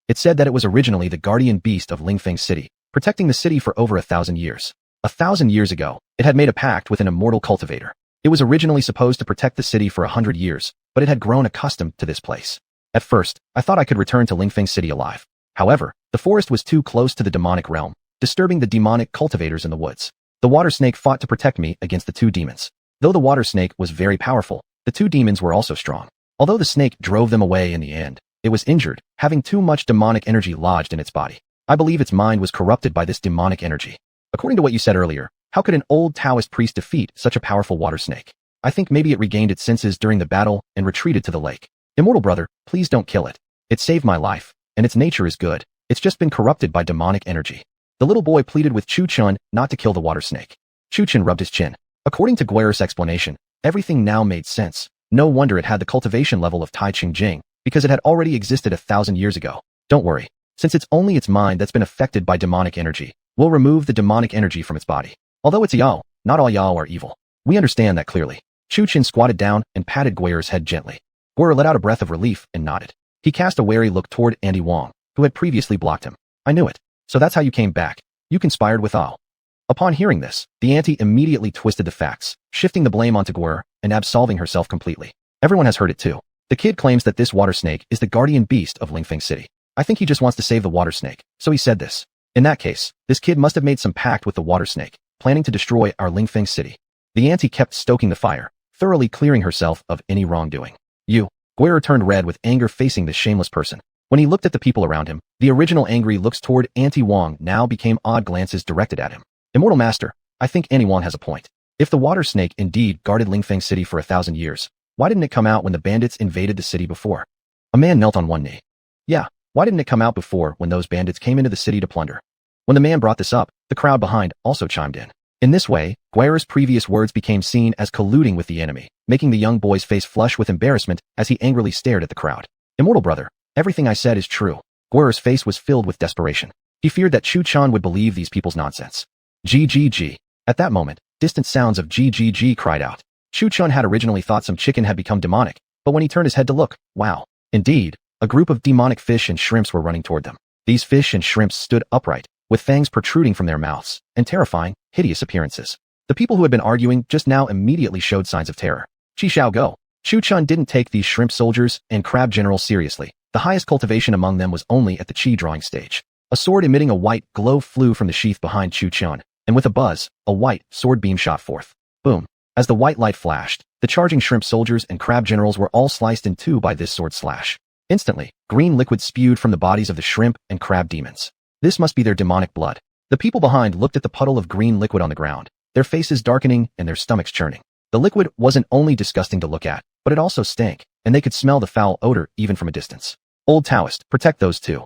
It said that it was originally the guardian beast of Lingfeng City, protecting the city for over 1,000 years. 1,000 years ago, it had made a pact with an immortal cultivator. It was originally supposed to protect the city for 100 years, but it had grown accustomed to this place. At first, I thought I could return to Lingfeng City alive. However, the forest was too close to the demonic realm, disturbing the demonic cultivators in the woods. The water snake fought to protect me against the 2 demons. Though the water snake was very powerful, the 2 demons were also strong. Although the snake drove them away in the end, it was injured, having too much demonic energy lodged in its body. I believe its mind was corrupted by this demonic energy. According to what you said earlier, how could an old Taoist priest defeat such a powerful water snake? I think maybe it regained its senses during the battle and retreated to the lake. Immortal brother, please don't kill it. It saved my life, and its nature is good. It's just been corrupted by demonic energy. The little boy pleaded with Chu Chen not to kill the water snake. Chu Chen rubbed his chin. According to Guire's explanation, everything now made sense. No wonder it had the cultivation level of Tai Ching Jing, because it had already existed 1,000 years ago. Don't worry. Since it's only its mind that's been affected by demonic energy, we'll remove the demonic energy from its body. Although it's a Yao, not all Yao are evil. We understand that clearly. Chu Chen squatted down and patted Guire's head gently. Guire let out a breath of relief and nodded. He cast a wary look toward Auntie Wang, who had previously blocked him. I knew it. So that's how you came back. You conspired with Ao. Upon hearing this, the auntie immediately twisted the facts, shifting the blame onto Guire and absolving herself completely. Everyone has heard it too. The kid claims that this water snake is the guardian beast of Lingfeng City. I think he just wants to save the water snake, so he said this. In that case, this kid must have made some pact with the water snake, planning to destroy our Lingfeng City. The auntie kept stoking the fire, thoroughly clearing herself of any wrongdoing. Guire turned red with anger facing this shameless person. When he looked at the people around him, the original angry looks toward Auntie Wang now became odd glances directed at him. Immortal Master, I think Auntie Wang has a point. If the water snake indeed guarded Lingfeng City for 1,000 years, why didn't it come out when the bandits invaded the city before? A man knelt on one knee. Yeah, why didn't it come out before when those bandits came into the city to plunder? When the man brought this up, the crowd behind also chimed in. In this way, Guire's previous words became seen as colluding with the enemy, making the young boy's face flush with embarrassment as he angrily stared at the crowd. Immortal brother, everything I said is true. Guire's face was filled with desperation. He feared that Chu Chen would believe these people's nonsense. GGG. At that moment, distant sounds of GGG cried out. Chu Chen had originally thought some chicken had become demonic, but when he turned his head to look, wow. Indeed, a group of demonic fish and shrimps were running toward them. These fish and shrimps stood upright, with fangs protruding from their mouths, and terrifying, hideous appearances. The people who had been arguing just now immediately showed signs of terror. Qi Xiao Go. Chu Chen didn't take these shrimp soldiers and crab generals seriously. The highest cultivation among them was only at the Qi drawing stage. A sword emitting a white glow flew from the sheath behind Chu Chen, and with a buzz, a white sword beam shot forth. Boom. As the white light flashed, the charging shrimp soldiers and crab generals were all sliced in two by this sword slash. Instantly, green liquid spewed from the bodies of the shrimp and crab demons. This must be their demonic blood. The people behind looked at the puddle of green liquid on the ground, their faces darkening and their stomachs churning. The liquid wasn't only disgusting to look at, but it also stank, and they could smell the foul odor even from a distance. Old Taoist, protect those two.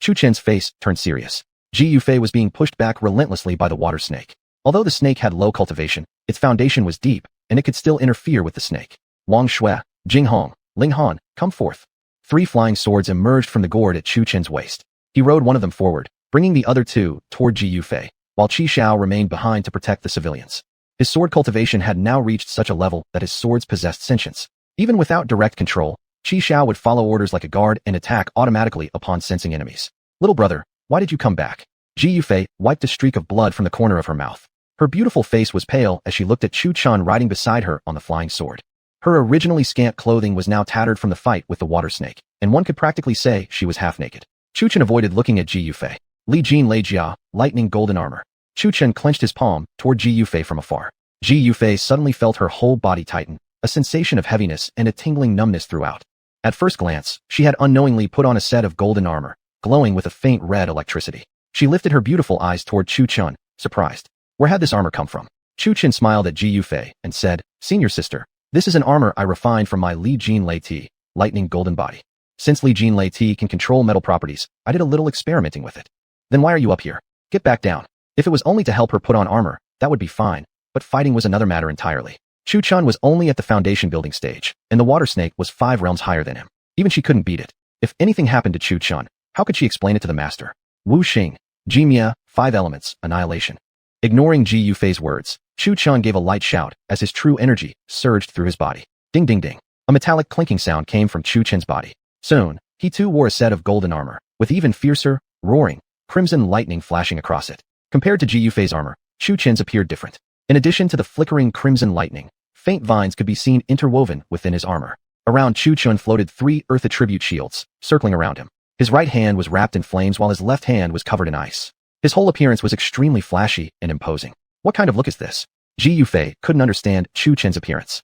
Chu Chen's face turned serious. Ji Yufei was being pushed back relentlessly by the water snake. Although the snake had low cultivation, its foundation was deep, and it could still interfere with the snake. Wang Shui, Jing Hong, Ling Han, come forth. 3 flying swords emerged from the gourd at Chu Chen's waist. He rode one of them forward, bringing the other 2 toward Ji Yufei, while Qi Xiao remained behind to protect the civilians. His sword cultivation had now reached such a level that his swords possessed sentience. Even without direct control, Qi Xiao would follow orders like a guard and attack automatically upon sensing enemies. Little brother, why did you come back? Ji Yufei wiped a streak of blood from the corner of her mouth. Her beautiful face was pale as she looked at Chu Chen riding beside her on the flying sword. Her originally scant clothing was now tattered from the fight with the water snake, and one could practically say she was half naked. Chu Chen avoided looking at Ji Yufei. Li Jin Lei Jia, lightning golden armor. Chu Chen clenched his palm toward Ji Yufei from afar. Ji Yufei suddenly felt her whole body tighten, a sensation of heaviness and a tingling numbness throughout. At first glance, she had unknowingly put on a set of golden armor, glowing with a faint red electricity. She lifted her beautiful eyes toward Chu Chen, surprised. Where had this armor come from? Chu Chen smiled at Ji Yufei and said, "Senior sister, this is an armor I refined from my Li Jin Lei Ti, lightning golden body. Since Li Jin Lei Ti can control metal properties, I did a little experimenting with it." "Then why are you up here? Get back down." If it was only to help her put on armor, that would be fine, but fighting was another matter entirely. Chu Chen was only at the foundation building stage, and the water snake was 5 realms higher than him. Even she couldn't beat it. If anything happened to Chu Chen, how could she explain it to the master? Wu Xing, Jimia, 5 elements, annihilation. Ignoring Ji Yufei's words, Chu Chen gave a light shout as his true energy surged through his body. Ding ding ding. A metallic clinking sound came from Chu Chen's body. Soon, he too wore a set of golden armor, with even fiercer, roaring, crimson lightning flashing across it. Compared to Ji Yufei's armor, Chu Chen's appeared different. In addition to the flickering crimson lightning, faint vines could be seen interwoven within his armor. Around Chu Chen floated 3 earth attribute shields, circling around him. His right hand was wrapped in flames while his left hand was covered in ice. His whole appearance was extremely flashy and imposing. What kind of look is this? Ji Yufei couldn't understand Chu Chen's appearance.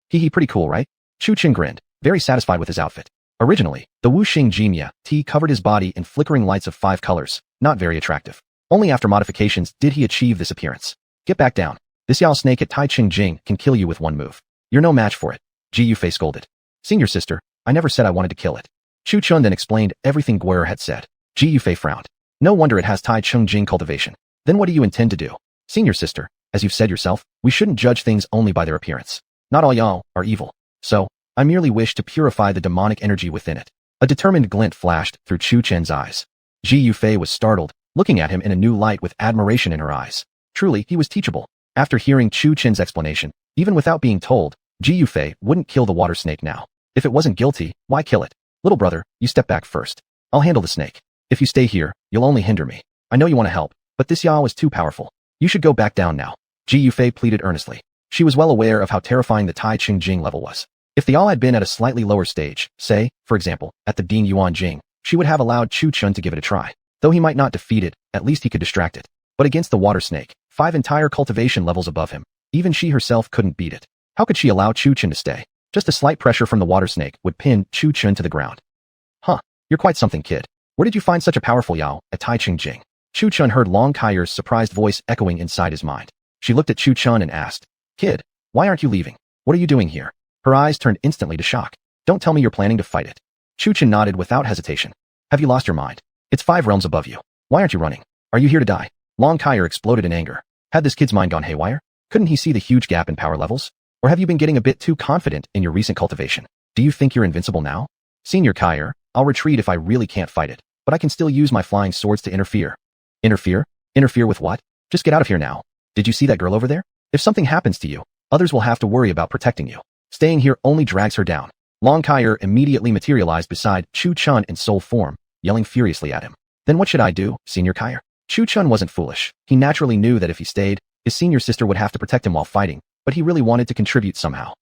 Hee, pretty cool, right? Chu Chen grinned, very satisfied with his outfit. Originally, the Wu Xing Jimia tea covered his body in flickering lights of 5 colors, not very attractive. Only after modifications did he achieve this appearance. Get back down. This Yao snake at Tai Ching Jing can kill you with one move. You're no match for it. Ji Yufei scolded. Senior sister, I never said I wanted to kill it. Chu Chen then explained everything Guer had said. Ji Yufei frowned. No wonder it has Tai Ching Jing cultivation. Then what do you intend to do? Senior sister, as you've said yourself, we shouldn't judge things only by their appearance. Not all Yao are evil. So, I merely wish to purify the demonic energy within it. A determined glint flashed through Chu Chen's eyes. Ji Yufei was startled, looking at him in a new light with admiration in her eyes. Truly, he was teachable. After hearing Chu Chen's explanation, even without being told, Ji Yufei wouldn't kill the water snake now. If it wasn't guilty, why kill it? Little brother, you step back first. I'll handle the snake. If you stay here, you'll only hinder me. I know you want to help, but this Yao is too powerful. You should go back down now. Ji Yufei pleaded earnestly. She was well aware of how terrifying the Tai Ching Jing level was. If the Yao had been at a slightly lower stage, say, for example, at the Ding Yuan Jing, she would have allowed Chu Chen to give it a try. Though he might not defeat it, at least he could distract it. But against the water snake, 5 entire cultivation levels above him, even she herself couldn't beat it. How could she allow Chu Chen to stay? Just a slight pressure from the water snake would pin Chu Chen to the ground. Huh, you're quite something, kid. Where did you find such a powerful Yao at Tai Ching Jing? Chu Chen heard Long Kaiyer's surprised voice echoing inside his mind. She looked at Chu Chen and asked, Kid, why aren't you leaving? What are you doing here? Her eyes turned instantly to shock. Don't tell me you're planning to fight it. Chu Chen nodded without hesitation. Have you lost your mind? It's 5 realms above you. Why aren't you running? Are you here to die? Long Kaiyer exploded in anger. Had this kid's mind gone haywire? Couldn't he see the huge gap in power levels? Or have you been getting a bit too confident in your recent cultivation? Do you think you're invincible now? Senior Kaiyer, I'll retreat if I really can't fight it, but I can still use my flying swords to interfere. Interfere? Interfere with what? Just get out of here now. Did you see that girl over there? If something happens to you, others will have to worry about protecting you. Staying here only drags her down. Long Kaiyer immediately materialized beside Chu Chen in soul form, yelling furiously at him. Then what should I do, Senior Kaiyer? Chu Chen wasn't foolish. He naturally knew that if he stayed, his senior sister would have to protect him while fighting, but he really wanted to contribute somehow.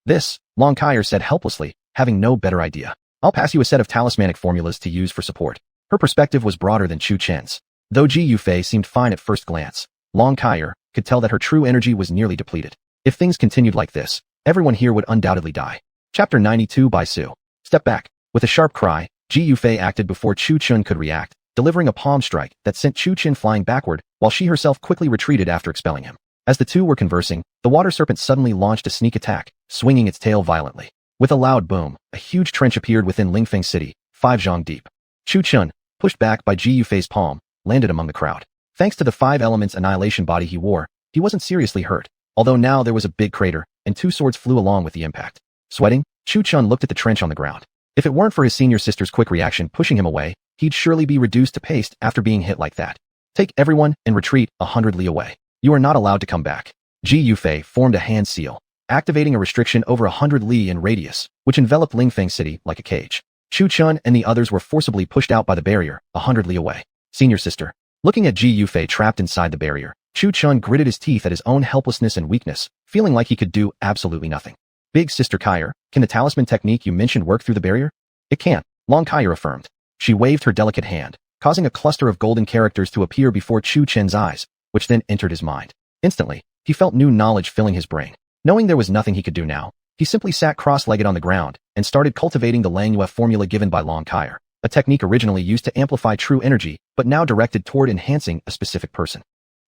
This, Long Kaiyer said helplessly, having no better idea. I'll pass you a set of talismanic formulas to use for support. Her perspective was broader than Chu Chen's. Though Ji Yufei seemed fine at first glance, Long Kaiyer could tell that her true energy was nearly depleted. If things continued like this, everyone here would undoubtedly die. Chapter 92 by Su. Step back. With a sharp cry, Ji Yufei acted before Chu Chen could react, delivering a palm strike that sent Chu Chen flying backward, while she herself quickly retreated after expelling him. As the two were conversing, the water serpent suddenly launched a sneak attack, swinging its tail violently. With a loud boom, a huge trench appeared within Lingfeng City, 5 zhang deep. Chu Chen, pushed back by Ji Yufei's palm, landed among the crowd. Thanks to the 5 elements annihilation body he wore, he wasn't seriously hurt, although now there was a big crater, and 2 swords flew along with the impact. Sweating, Chu Chen looked at the trench on the ground. If it weren't for his senior sister's quick reaction pushing him away, he'd surely be reduced to paste after being hit like that. Take everyone and retreat 100 li away. You are not allowed to come back. Ji Yufei formed a hand seal, activating a restriction over 100 li in radius, which enveloped Lingfeng City like a cage. Chu Chen and the others were forcibly pushed out by the barrier, 100 li away. Senior sister. Looking at Ji Yufei trapped inside the barrier, Chu Chen gritted his teeth at his own helplessness and weakness, feeling like he could do absolutely nothing. Big Sister Kaiyer, can the talisman technique you mentioned work through the barrier? It can, Long Kaiyer affirmed. She waved her delicate hand, causing a cluster of golden characters to appear before Chu Chen's eyes, which then entered his mind. Instantly, he felt new knowledge filling his brain. Knowing there was nothing he could do now, he simply sat cross-legged on the ground and started cultivating the Langyue formula given by Long Kair, a technique originally used to amplify true energy but now directed toward enhancing a specific person.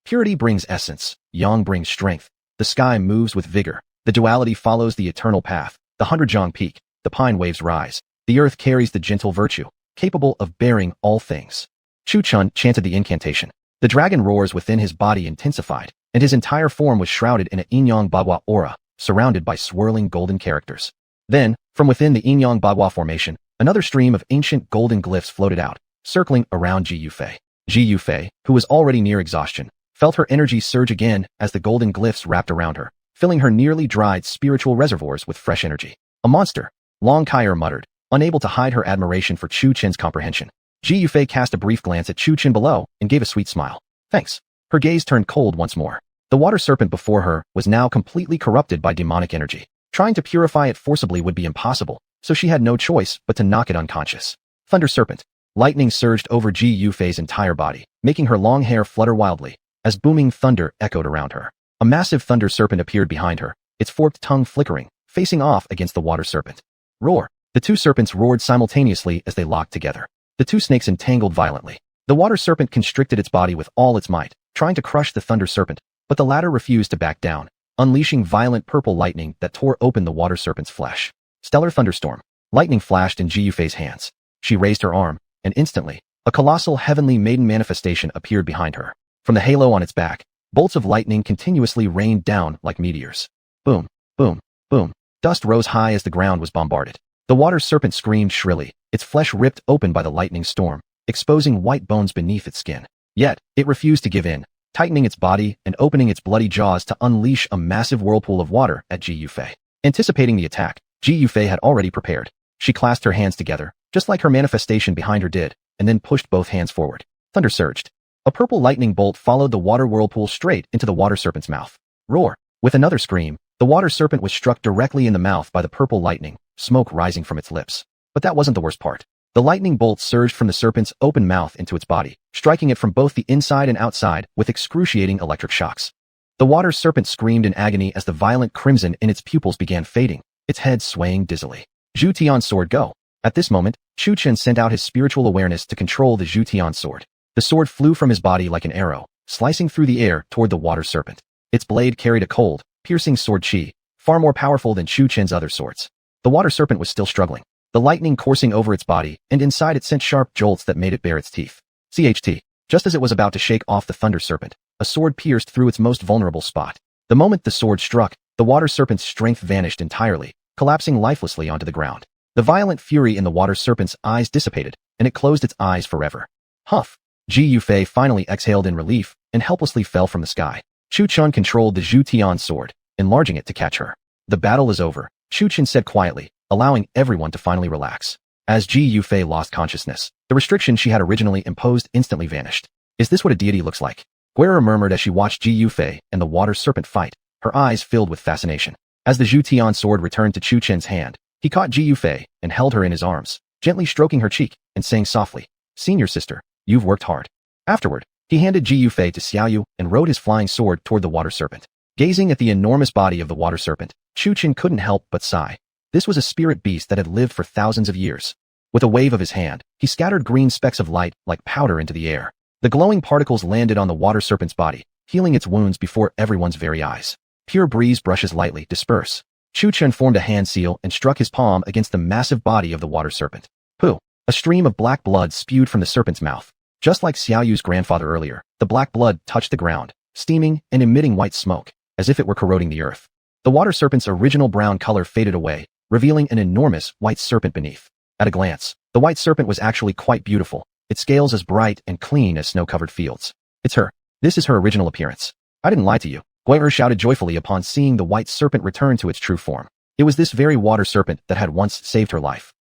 Purity brings essence, yang brings strength, the sky moves with vigor, the duality follows the eternal path, the 100-jong peak, the pine waves rise, the earth carries the gentle virtue, capable of bearing all things. Chu Chun chanted the incantation. The dragon roars within his body intensified, and his entire form was shrouded in a Inyang Bagua aura, surrounded by swirling golden characters. Then, from within the Inyang Bagua formation, another stream of ancient golden glyphs floated out, circling around Ji Yufei. Ji Yufei, who was already near exhaustion, felt her energy surge again as the golden glyphs wrapped around her, filling her nearly dried spiritual reservoirs with fresh energy. A monster, Long Kair muttered, unable to hide her admiration for Chu Chen's comprehension. Ji Yufei cast a brief glance at Chu Chen below and gave a sweet smile. Thanks. Her gaze turned cold once more. The water serpent before her was now completely corrupted by demonic energy. Trying to purify it forcibly would be impossible, so she had no choice but to knock it unconscious. Thunder serpent. Lightning surged over Ji Yufei's entire body, making her long hair flutter wildly, as booming thunder echoed around her. A massive thunder serpent appeared behind her, its forked tongue flickering, facing off against the water serpent. Roar. The two serpents roared simultaneously as they locked together. The two snakes entangled violently. The water serpent constricted its body with all its might, trying to crush the thunder serpent, but the latter refused to back down, unleashing violent purple lightning that tore open the water serpent's flesh. Stellar thunderstorm. Lightning flashed in Ji Yufei's hands. She raised her arm, and instantly, a colossal heavenly maiden manifestation appeared behind her. From the halo on its back, bolts of lightning continuously rained down like meteors. Boom, boom, boom. Dust rose high as the ground was bombarded. The water serpent screamed shrilly, its flesh ripped open by the lightning storm, exposing white bones beneath its skin. Yet, it refused to give in, tightening its body and opening its bloody jaws to unleash a massive whirlpool of water at Ji Yufei. Anticipating the attack, Ji Yufei had already prepared. She clasped her hands together, just like her manifestation behind her did, and then pushed both hands forward. Thunder surged. A purple lightning bolt followed the water whirlpool straight into the water serpent's mouth. Roar. With another scream, the water serpent was struck directly in the mouth by the purple lightning, smoke rising from its lips. But that wasn't the worst part. The lightning bolt surged from the serpent's open mouth into its body, striking it from both the inside and outside with excruciating electric shocks. The water serpent screamed in agony as the violent crimson in its pupils began fading, its head swaying dizzily. Zhu Tian's sword go. At this moment, Chu Chen sent out his spiritual awareness to control the Zhu Tian sword. The sword flew from his body like an arrow, slicing through the air toward the water serpent. Its blade carried a cold, piercing sword chi, far more powerful than Chu Chen's other swords. The water serpent was still struggling, the lightning coursing over its body, and inside it sent sharp jolts that made it bare its teeth. CHT. Just as it was about to shake off the thunder serpent, a sword pierced through its most vulnerable spot. The moment the sword struck, the water serpent's strength vanished entirely, collapsing lifelessly onto the ground. The violent fury in the water serpent's eyes dissipated, and it closed its eyes forever. Huff. Ji Yufei finally exhaled in relief and helplessly fell from the sky. Chu Chun controlled the Zhu Tian sword, enlarging it to catch her. The battle is over, Chu Chen said quietly, allowing everyone to finally relax. As Ji Yufei lost consciousness, the restriction she had originally imposed instantly vanished. Is this what a deity looks like? Guerra murmured as she watched Ji Yufei and the water serpent fight, her eyes filled with fascination. As the Zhu Tian sword returned to Chu Chen's hand, he caught Ji Yufei and held her in his arms, gently stroking her cheek and saying softly, "Senior sister, you've worked hard." Afterward, he handed Ji Yufei to Xiaoyu and rode his flying sword toward the water serpent. Gazing at the enormous body of the water serpent, Chu Chen couldn't help but sigh. This was a spirit beast that had lived for thousands of years. With a wave of his hand, he scattered green specks of light like powder into the air. The glowing particles landed on the water serpent's body, healing its wounds before everyone's very eyes. Pure breeze brushes lightly disperse. Chu Chen formed a hand seal and struck his palm against the massive body of the water serpent. Pooh! A stream of black blood spewed from the serpent's mouth. Just like Xiaoyu's grandfather earlier, the black blood touched the ground, steaming and emitting white smoke, as if it were corroding the earth. The water serpent's original brown color faded away, revealing an enormous white serpent beneath. At a glance, the white serpent was actually quite beautiful, its scales as bright and clean as snow-covered fields. It's her. This is her original appearance. I didn't lie to you, Gui'er shouted joyfully upon seeing the white serpent return to its true form. It was this very water serpent that had once saved her life.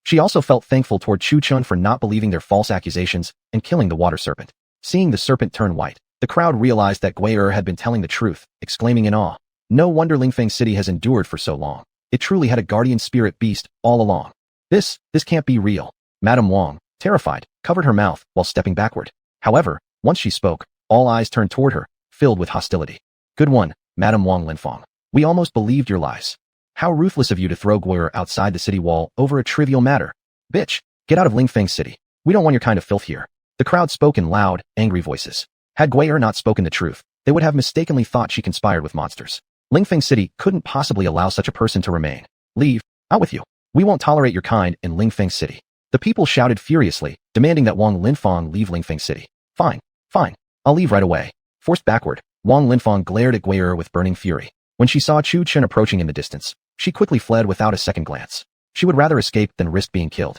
She also felt thankful toward Chu Chun for not believing their false accusations and killing the water serpent. Seeing the serpent turn white, the crowd realized that Gui'er had been telling the truth, exclaiming in awe, "No wonder Lingfeng City has endured for so long. It truly had a guardian spirit beast all along. This can't be real." Madame Wang, terrified, covered her mouth while stepping backward. However, once she spoke, all eyes turned toward her, filled with hostility. Good one, Madame Wang Linfang. We almost believed your lies. How ruthless of you to throw Gui'er outside the city wall over a trivial matter. Bitch, get out of Lingfeng City. We don't want your kind of filth here. The crowd spoke in loud, angry voices. Had Gui'er not spoken the truth, they would have mistakenly thought she conspired with monsters. Lingfeng City couldn't possibly allow such a person to remain. Leave. Out with you. We won't tolerate your kind in Lingfeng City. The people shouted furiously, demanding that Wang Linfang leave Lingfeng City. Fine. Fine. I'll leave right away. Forced backward, Wang Linfang glared at Gui'er with burning fury. When she saw Chu Chen approaching in the distance, she quickly fled without a second glance. She would rather escape than risk being killed.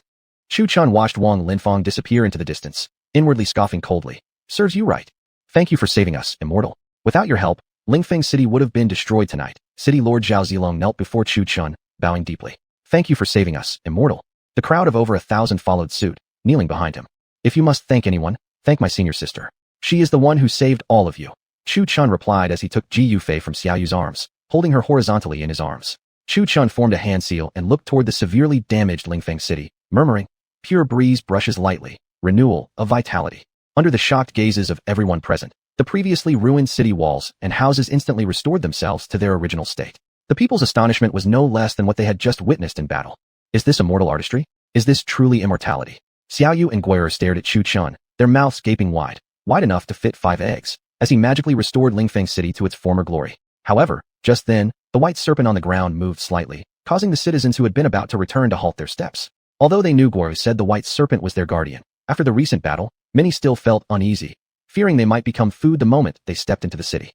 Chu Chen watched Wang Linfang disappear into the distance, inwardly scoffing coldly. Serves you right. Thank you for saving us, Immortal. Without your help, Lingfeng City would have been destroyed tonight. City Lord Zhao Zilong knelt before Chu Chen, bowing deeply. Thank you for saving us, Immortal. The crowd of over 1,000 followed suit, kneeling behind him. If you must thank anyone, thank my senior sister. She is the one who saved all of you. Chu Chen replied as he took Ji Yufei from Xiao Yu's arms, holding her horizontally in his arms. Chu Chen formed a hand seal and looked toward the severely damaged Lingfeng City, murmuring, "Pure breeze brushes lightly, renewal of vitality." Under the shocked gazes of everyone present, the previously ruined city walls and houses instantly restored themselves to their original state. The people's astonishment was no less than what they had just witnessed in battle. Is this immortal artistry? Is this truly immortality? Xiao Yu and Gui'er stared at Chu Chen, their mouths gaping wide enough to fit 5 eggs, as he magically restored Lingfeng City to its former glory. However, just then, the white serpent on the ground moved slightly, causing the citizens who had been about to return to halt their steps. Although they knew Gui'er said the white serpent was their guardian, after the recent battle, many still felt uneasy, fearing they might become food the moment they stepped into the city.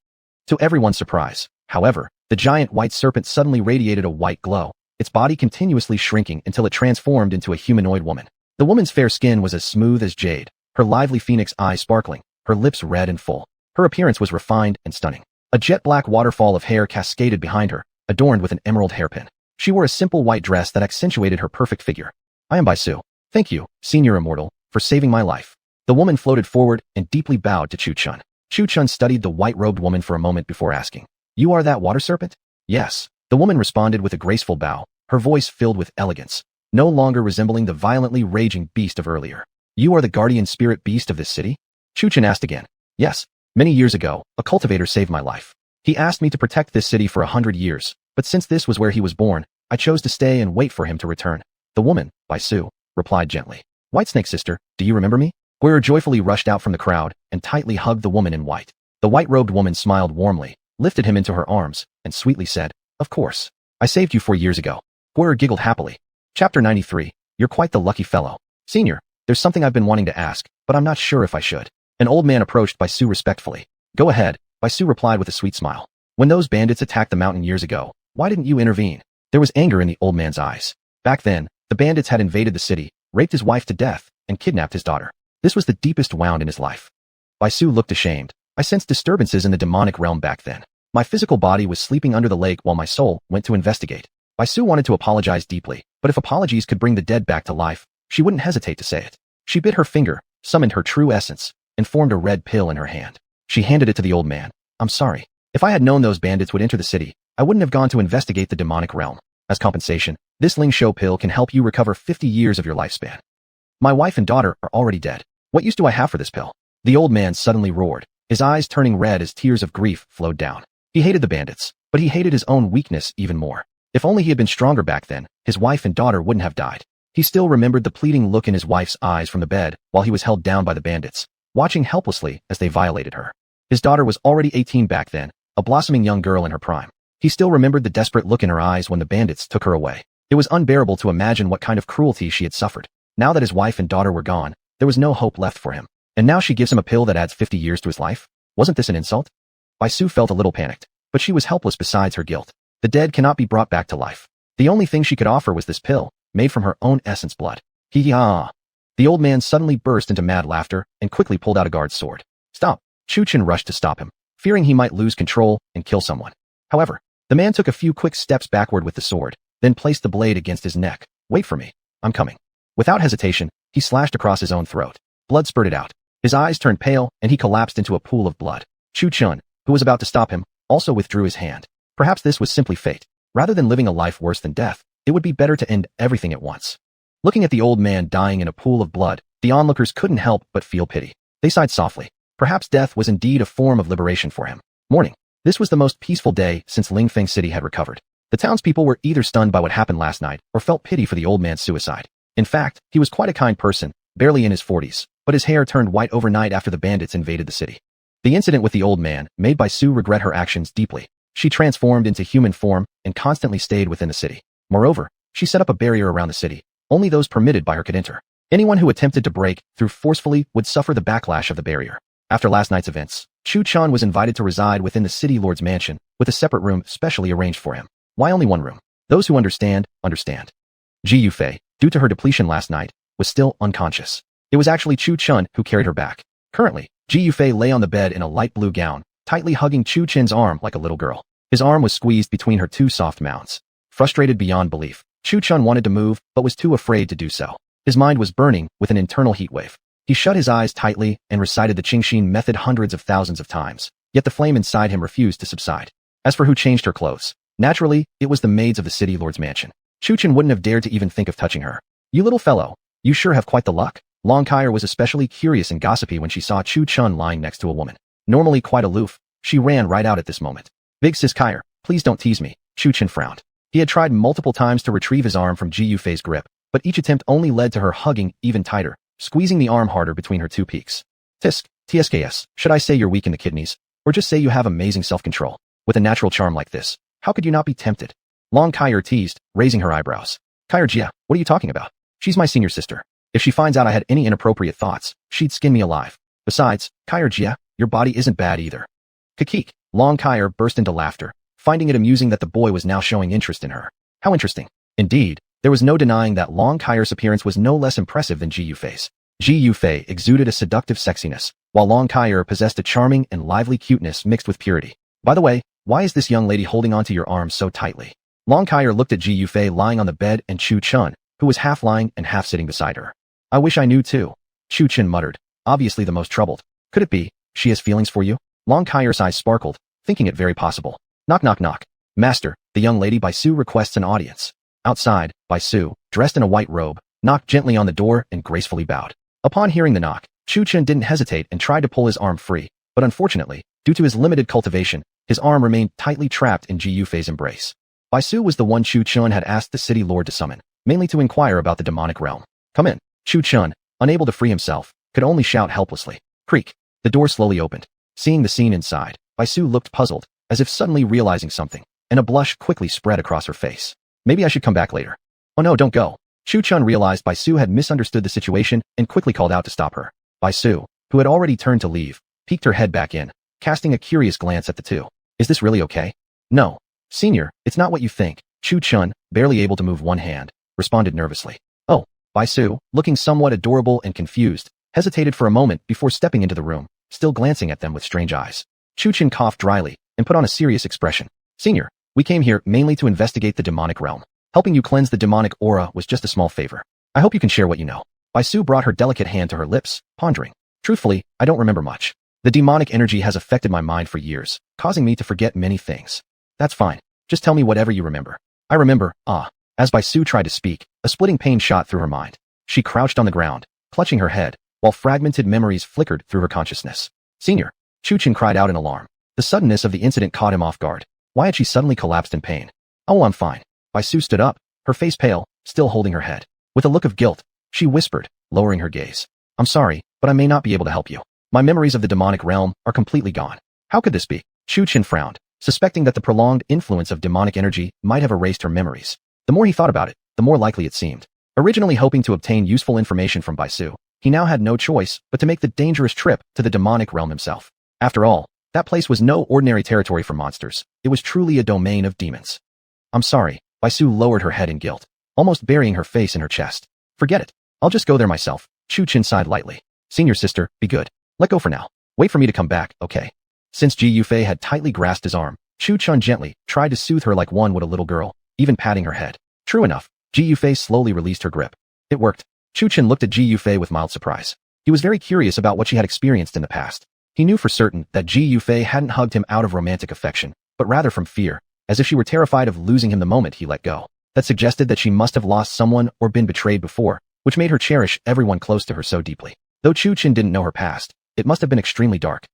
To everyone's surprise, however, the giant white serpent suddenly radiated a white glow, its body continuously shrinking until it transformed into a humanoid woman. The woman's fair skin was as smooth as jade, her lively phoenix eyes sparkling, her lips red and full. Her appearance was refined and stunning. A jet-black waterfall of hair cascaded behind her, adorned with an emerald hairpin. She wore a simple white dress that accentuated her perfect figure. I am Baisu. Thank you, Senior Immortal, for saving my life. The woman floated forward and deeply bowed to Chu Chen. Chu Chen studied the white-robed woman for a moment before asking, "You are that water serpent?" "Yes." The woman responded with a graceful bow, her voice filled with elegance, no longer resembling the violently raging beast of earlier. "You are the guardian spirit beast of this city?" Chu Chen asked again. "Yes. Many years ago, a cultivator saved my life. He asked me to protect this city for 100 years, but since this was where he was born, I chose to stay and wait for him to return." The woman, Baisu, replied gently. "Whitesnake sister, do you remember me?" Gui'er joyfully rushed out from the crowd and tightly hugged the woman in white. The white-robed woman smiled warmly, lifted him into her arms, and sweetly said, "Of course. I saved you 4 years ago." Gui'er giggled happily. Chapter 93. You're quite the lucky fellow. Senior, there's something I've been wanting to ask, but I'm not sure if I should. An old man approached Baisu respectfully. "Go ahead," Baisu replied with a sweet smile. "When those bandits attacked the mountain years ago, why didn't you intervene?" There was anger in the old man's eyes. Back then, the bandits had invaded the city, raped his wife to death, and kidnapped his daughter. This was the deepest wound in his life. Baisu looked ashamed. "I sensed disturbances in the demonic realm back then. My physical body was sleeping under the lake while my soul went to investigate." Baisu wanted to apologize deeply, but if apologies could bring the dead back to life, she wouldn't hesitate to say it. She bit her finger, summoned her true essence, and formed a red pill in her hand. She handed it to the old man. "I'm sorry. If I had known those bandits would enter the city, I wouldn't have gone to investigate the demonic realm. As compensation, this Ling Shou pill can help you recover 50 years of your lifespan. My wife and daughter are already dead. What use do I have for this pill?" The old man suddenly roared, his eyes turning red as tears of grief flowed down. He hated the bandits, but he hated his own weakness even more. If only he had been stronger back then, his wife and daughter wouldn't have died. He still remembered the pleading look in his wife's eyes from the bed while he was held down by the bandits, watching helplessly as they violated her. His daughter was already 18 back then, a blossoming young girl in her prime. He still remembered the desperate look in her eyes when the bandits took her away. It was unbearable to imagine what kind of cruelty she had suffered. Now that his wife and daughter were gone, there was no hope left for him. And now she gives him a pill that adds 50 years to his life? Wasn't this an insult? Baisu felt a little panicked, but she was helpless besides her guilt. The dead cannot be brought back to life. The only thing she could offer was this pill, made from her own essence blood. Hee-hee-ah. The old man suddenly burst into mad laughter and quickly pulled out a guard's sword. "Stop!" Chu Chen rushed to stop him, fearing he might lose control and kill someone. However, the man took a few quick steps backward with the sword, then placed the blade against his neck. "Wait for me. I'm coming." Without hesitation, he slashed across his own throat. Blood spurted out. His eyes turned pale and he collapsed into a pool of blood. Chu Chen, who was about to stop him, also withdrew his hand. Perhaps this was simply fate. Rather than living a life worse than death, it would be better to end everything at once. Looking at the old man dying in a pool of blood, the onlookers couldn't help but feel pity. They sighed softly. Perhaps death was indeed a form of liberation for him. Morning. This was the most peaceful day since Lingfeng City had recovered. The townspeople were either stunned by what happened last night or felt pity for the old man's suicide. In fact, he was quite a kind person, barely in his 40s, but his hair turned white overnight after the bandits invaded the city. The incident with the old man made Baisu regret her actions deeply. She transformed into human form and constantly stayed within the city. Moreover, she set up a barrier around the city. Only those permitted by her could enter. Anyone who attempted to break through forcefully would suffer the backlash of the barrier. After last night's events, Chu Chun was invited to reside within the city lord's mansion, with a separate room specially arranged for him. Why only one room? Those who understand, understand. Ji Yufei, due to her depletion last night, was still unconscious. It was actually Chu Chun who carried her back. Currently, Ji Yufei lay on the bed in a light blue gown, tightly hugging Chu Chin's arm like a little girl. His arm was squeezed between her two soft mouths. Frustrated beyond belief, Chu Chun wanted to move but was too afraid to do so. His mind was burning with an internal heat wave. He shut his eyes tightly and recited the Qingxin method hundreds of thousands of times, yet the flame inside him refused to subside. As for who changed her clothes, naturally, it was the maids of the city lord's mansion. Chu Chun wouldn't have dared to even think of touching her. You little fellow, you sure have quite the luck. Long Kaier was especially curious and gossipy when she saw Chu Chun lying next to a woman. Normally quite aloof, she ran right out at this moment. Big sis Kaier, please don't tease me, Chu Chun frowned. He had tried multiple times to retrieve his arm from Ji Yufei's grip, but each attempt only led to her hugging even tighter, squeezing the arm harder between her two peaks. Tisk, TSKS, should I say you're weak in the kidneys, or just say you have amazing self-control? With a natural charm like this, how could you not be tempted? Long Kaier teased, raising her eyebrows. Kaier Jia, what are you talking about? She's my senior sister. If she finds out I had any inappropriate thoughts, she'd skin me alive. Besides, Kaier Jia, your body isn't bad either. Kakik, Long Kaier burst into laughter, finding it amusing that the boy was now showing interest in her. How interesting. Indeed, there was no denying that Long Kaier's appearance was no less impressive than Ji Yufei's. Ji Yufei exuded a seductive sexiness, while Long Kaier possessed a charming and lively cuteness mixed with purity. By the way, why is this young lady holding onto your arm so tightly? Long Kaier looked at Ji Yufei lying on the bed and Chu Chun, who was half lying and half sitting beside her. I wish I knew too. Chu Chun muttered, obviously the most troubled. Could it be, she has feelings for you? Long Kaier's eyes sparkled, thinking it very possible. Knock knock knock. Master, the young lady Baisu requests an audience. Outside, Baisu, dressed in a white robe, knocked gently on the door and gracefully bowed. Upon hearing the knock, Chu Chun didn't hesitate and tried to pull his arm free, but unfortunately, due to his limited cultivation, his arm remained tightly trapped in Ji Yufei's embrace. Baisu was the one Chu Chun had asked the city lord to summon, mainly to inquire about the demonic realm. Come in. Chu Chun, unable to free himself, could only shout helplessly. Creak. The door slowly opened. Seeing the scene inside, Baisu looked puzzled, as if suddenly realizing something, and a blush quickly spread across her face. Maybe I should come back later. Oh no, don't go. Chu Chun realized Baisu had misunderstood the situation and quickly called out to stop her. Baisu, who had already turned to leave, peeked her head back in, casting a curious glance at the two. Is this really okay? No. Senior, it's not what you think. Chu Chun, barely able to move one hand, responded nervously. Oh. Baisu, looking somewhat adorable and confused, hesitated for a moment before stepping into the room, still glancing at them with strange eyes. Chu Chun coughed dryly and put on a serious expression. Senior, we came here mainly to investigate the demonic realm. Helping you cleanse the demonic aura was just a small favor. I hope you can share what you know. Baisu brought her delicate hand to her lips, pondering. Truthfully, I don't remember much. The demonic energy has affected my mind for years, causing me to forget many things. That's fine. Just tell me whatever you remember. I remember, As Baisu tried to speak, a splitting pain shot through her mind. She crouched on the ground, clutching her head, while fragmented memories flickered through her consciousness. Senior, Chu Chun cried out in alarm. The suddenness of the incident caught him off guard. Why had she suddenly collapsed in pain? Oh, I'm fine. Baisu stood up, her face pale, still holding her head. With a look of guilt, she whispered, lowering her gaze. I'm sorry, but I may not be able to help you. My memories of the demonic realm are completely gone. How could this be? Chu Chun frowned, suspecting that the prolonged influence of demonic energy might have erased her memories. The more he thought about it, the more likely it seemed. Originally hoping to obtain useful information from Baisu, he now had no choice but to make the dangerous trip to the demonic realm himself. After all, that place was no ordinary territory for monsters. It was truly a domain of demons. I'm sorry. Baisu lowered her head in guilt, almost burying her face in her chest. Forget it. I'll just go there myself. Chu Chun sighed lightly. Senior sister, be good. Let go for now. Wait for me to come back, okay? Since Ji Yufei had tightly grasped his arm, Chu Chun gently tried to soothe her like one would a little girl, even patting her head. True enough, Ji Yufei slowly released her grip. It worked. Chu Chun looked at Ji Yufei with mild surprise. He was very curious about what she had experienced in the past. He knew for certain that Ji Yufei hadn't hugged him out of romantic affection, but rather from fear, as if she were terrified of losing him the moment he let go. That suggested that she must have lost someone or been betrayed before, which made her cherish everyone close to her so deeply. Though Chu Chun didn't know her past, It must have been extremely dark.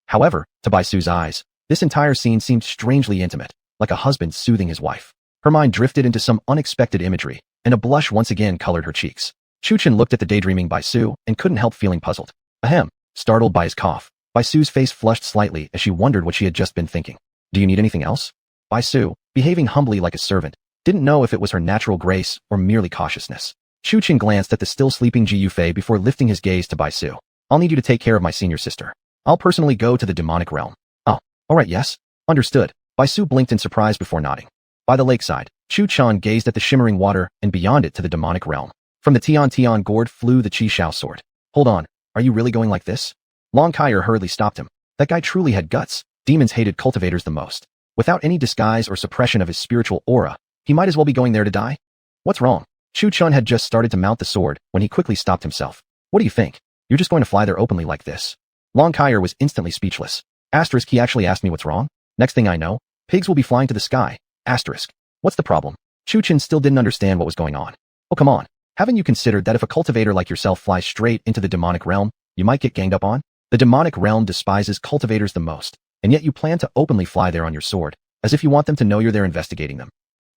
However, to Bai Su's eyes, this entire scene seemed strangely intimate, like a husband soothing his wife. Her mind drifted into some unexpected imagery, and a blush once again colored her cheeks. Chu Chen looked at the daydreaming Bai Su and couldn't help feeling puzzled. Ahem. Startled by his cough, Bai Su's face flushed slightly as she wondered what she had just been thinking. Do you need anything else? Bai Su, behaving humbly like a servant, didn't know if it was her natural grace or merely cautiousness. Chu Chen glanced at the still sleeping Ji Yufei before lifting his gaze to Bai Su. I'll need you to take care of my senior sister. I'll personally go to the demonic realm. Oh, alright, yes. Understood. Bai Su blinked in surprise before nodding. By the lakeside, Chu Chan gazed at the shimmering water and beyond it to the demonic realm. From the Tian gourd flew the Qi Shao sword. Hold on, are you really going like this? Long Kaier hurriedly stopped him. That guy truly had guts. Demons hated cultivators the most. Without any disguise or suppression of his spiritual aura, he might as well be going there to die. What's wrong? Chu Chun had just started to mount the sword when he quickly stopped himself. What do you think? You're just going to fly there openly like this? Long Kaier was instantly speechless. Asterisk, he actually asked me what's wrong? Next thing I know, pigs will be flying to the sky. Asterisk. What's the problem? Chu Chen still didn't understand what was going on. Oh, come on. Haven't you considered that if a cultivator like yourself flies straight into the demonic realm, you might get ganged up on? The demonic realm despises cultivators the most, and yet you plan to openly fly there on your sword, as if you want them to know you're there investigating them.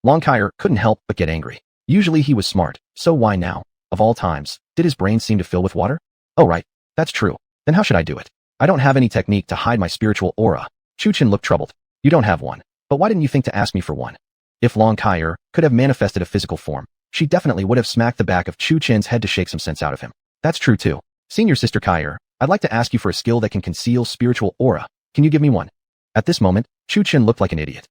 Long Kaier couldn't help but get angry. Usually he was smart, so why now? Of all times, did his brain seem to fill with water? Oh right, that's true. Then how should I do it? I don't have any technique to hide my spiritual aura. Chu Chen looked troubled. You don't have one. But why didn't you think to ask me for one? If Long Kaier could have manifested a physical form, she definitely would have smacked the back of Chu Chen's head to shake some sense out of him. That's true too. Senior Sister Kaier, I'd like to ask you for a skill that can conceal spiritual aura. Can you give me one? At this moment, Chu Chen looked like an idiot.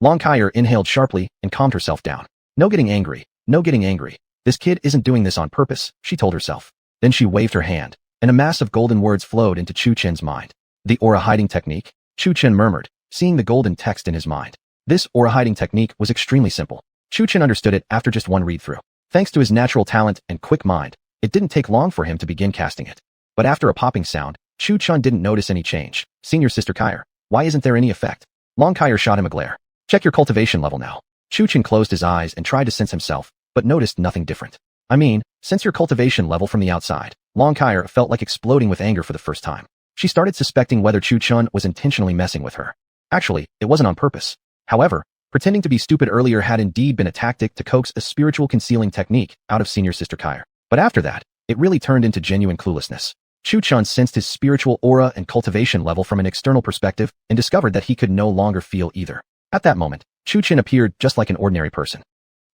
Long Kaier inhaled sharply and calmed herself down. No getting angry. No getting angry. This kid isn't doing this on purpose, she told herself. Then she waved her hand, and a mass of golden words flowed into Chu Chen's mind. The aura hiding technique? Chu Chen murmured, seeing the golden text in his mind. This aura hiding technique was extremely simple. Chu Chen understood it after just one read-through. Thanks to his natural talent and quick mind, it didn't take long for him to begin casting it. But after a popping sound, Chu Chen didn't notice any change. Senior Sister Kaier, why isn't there any effect? Long Kaier shot him a glare. Check your cultivation level now. Chu Chen closed his eyes and tried to sense himself, but noticed nothing different. I mean, sense your cultivation level from the outside. Long Kaier felt like exploding with anger for the first time. She started suspecting whether Chu Chen was intentionally messing with her. Actually, it wasn't on purpose. However, pretending to be stupid earlier had indeed been a tactic to coax a spiritual concealing technique out of Senior Sister Kaier. But after that, it really turned into genuine cluelessness. Chu Chen sensed his spiritual aura and cultivation level from an external perspective and discovered that he could no longer feel either. At that moment, Chu Chen appeared just like an ordinary person.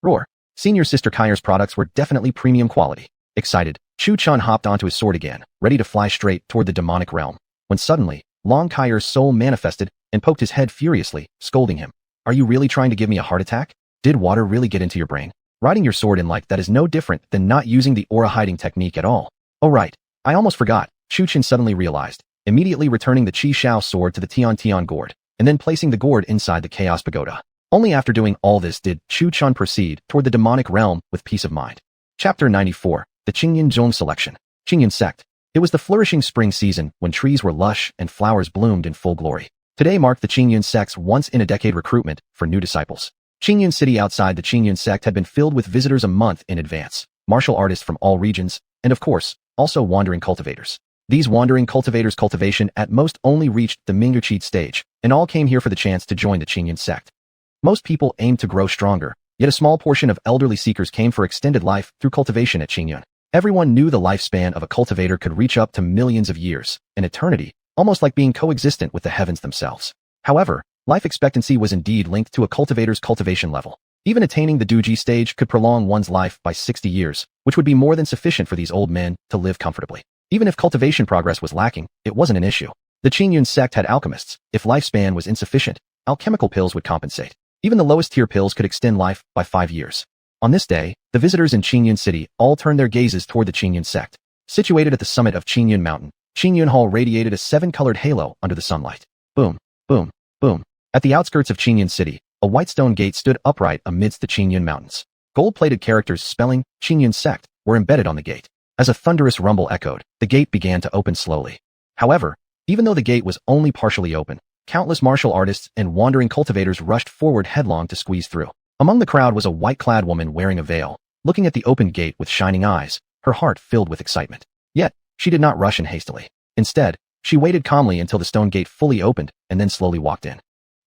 Roar. Senior Sister Kaier's products were definitely premium quality. Excited, Chu Chen hopped onto his sword again, ready to fly straight toward the demonic realm, when suddenly, Long Kaier's soul manifested and poked his head furiously, scolding him. Are you really trying to give me a heart attack? Did water really get into your brain? Riding your sword in like that is no different than not using the aura hiding technique at all. Oh right, I almost forgot, Chu Chen suddenly realized, immediately returning the Qi Shao sword to the Tian gourd, and then placing the gourd inside the Chaos Pagoda. Only after doing all this did Chu Chen proceed toward the demonic realm with peace of mind. Chapter 94, The Qingyun Zhong Selection. Qingyun Sect. It was the flourishing spring season when trees were lush and flowers bloomed in full glory. Today marked the Qingyun Sect's once-in-a-decade recruitment for new disciples. Qingyun City outside the Qingyun Sect had been filled with visitors a month in advance, martial artists from all regions, and of course, also wandering cultivators. These wandering cultivators' cultivation at most only reached the Mingyuqi stage, and all came here for the chance to join the Qingyun Sect. Most people aimed to grow stronger, yet a small portion of elderly seekers came for extended life through cultivation at Qingyun. Everyone knew the lifespan of a cultivator could reach up to millions of years, an eternity, almost like being coexistent with the heavens themselves. However, life expectancy was indeed linked to a cultivator's cultivation level. Even attaining the Duji stage could prolong one's life by 60 years, which would be more than sufficient for these old men to live comfortably. Even if cultivation progress was lacking, it wasn't an issue. The Qingyun sect had alchemists. If lifespan was insufficient, alchemical pills would compensate. Even the lowest tier pills could extend life by 5 years. On this day, the visitors in Qingyun City all turned their gazes toward the Qingyun sect. Situated at the summit of Qingyun Mountain, Qingyun Hall radiated a 7-colored halo under the sunlight. Boom, boom, boom. At the outskirts of Qingyun City, a white stone gate stood upright amidst the Qingyun Mountains. Gold-plated characters spelling Qingyun Sect were embedded on the gate. As a thunderous rumble echoed, the gate began to open slowly. However, even though the gate was only partially open, countless martial artists and wandering cultivators rushed forward headlong to squeeze through. Among the crowd was a white-clad woman wearing a veil, looking at the open gate with shining eyes, her heart filled with excitement. Yet, she did not rush in hastily. Instead, she waited calmly until the stone gate fully opened and then slowly walked in.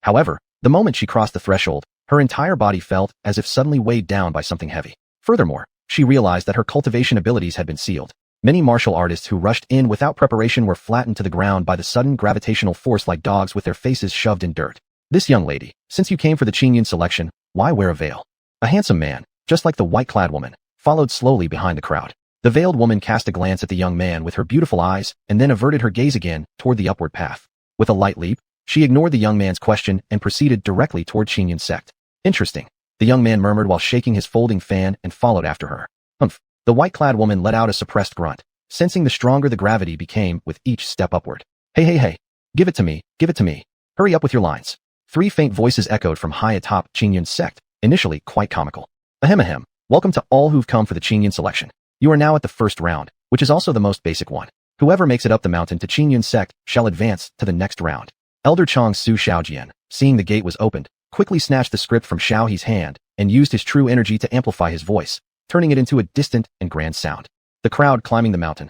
However, the moment she crossed the threshold, her entire body felt as if suddenly weighed down by something heavy. Furthermore, she realized that her cultivation abilities had been sealed. Many martial artists who rushed in without preparation were flattened to the ground by the sudden gravitational force like dogs with their faces shoved in dirt. This young lady, since you came for the Qingyun selection, why wear a veil? A handsome man, just like the white-clad woman, followed slowly behind the crowd. The veiled woman cast a glance at the young man with her beautiful eyes and then averted her gaze again toward the upward path. With a light leap, she ignored the young man's question and proceeded directly toward Qingyun's sect. Interesting, the young man murmured while shaking his folding fan and followed after her. Humph. The white-clad woman let out a suppressed grunt, sensing the stronger the gravity became with each step upward. Hey, give it to me, give it to me. Hurry up with your lines. 3 faint voices echoed from high atop Qingyun's sect, initially quite comical. Ahem, welcome to all who've come for the Qingyun selection. You are now at the first round, which is also the most basic one. Whoever makes it up the mountain to Qingyun's sect shall advance to the next round. Elder Chong Su Xiaojian, seeing the gate was opened, quickly snatched the script from Xiao He's hand and used his true energy to amplify his voice, turning it into a distant and grand sound. The crowd climbing the mountain.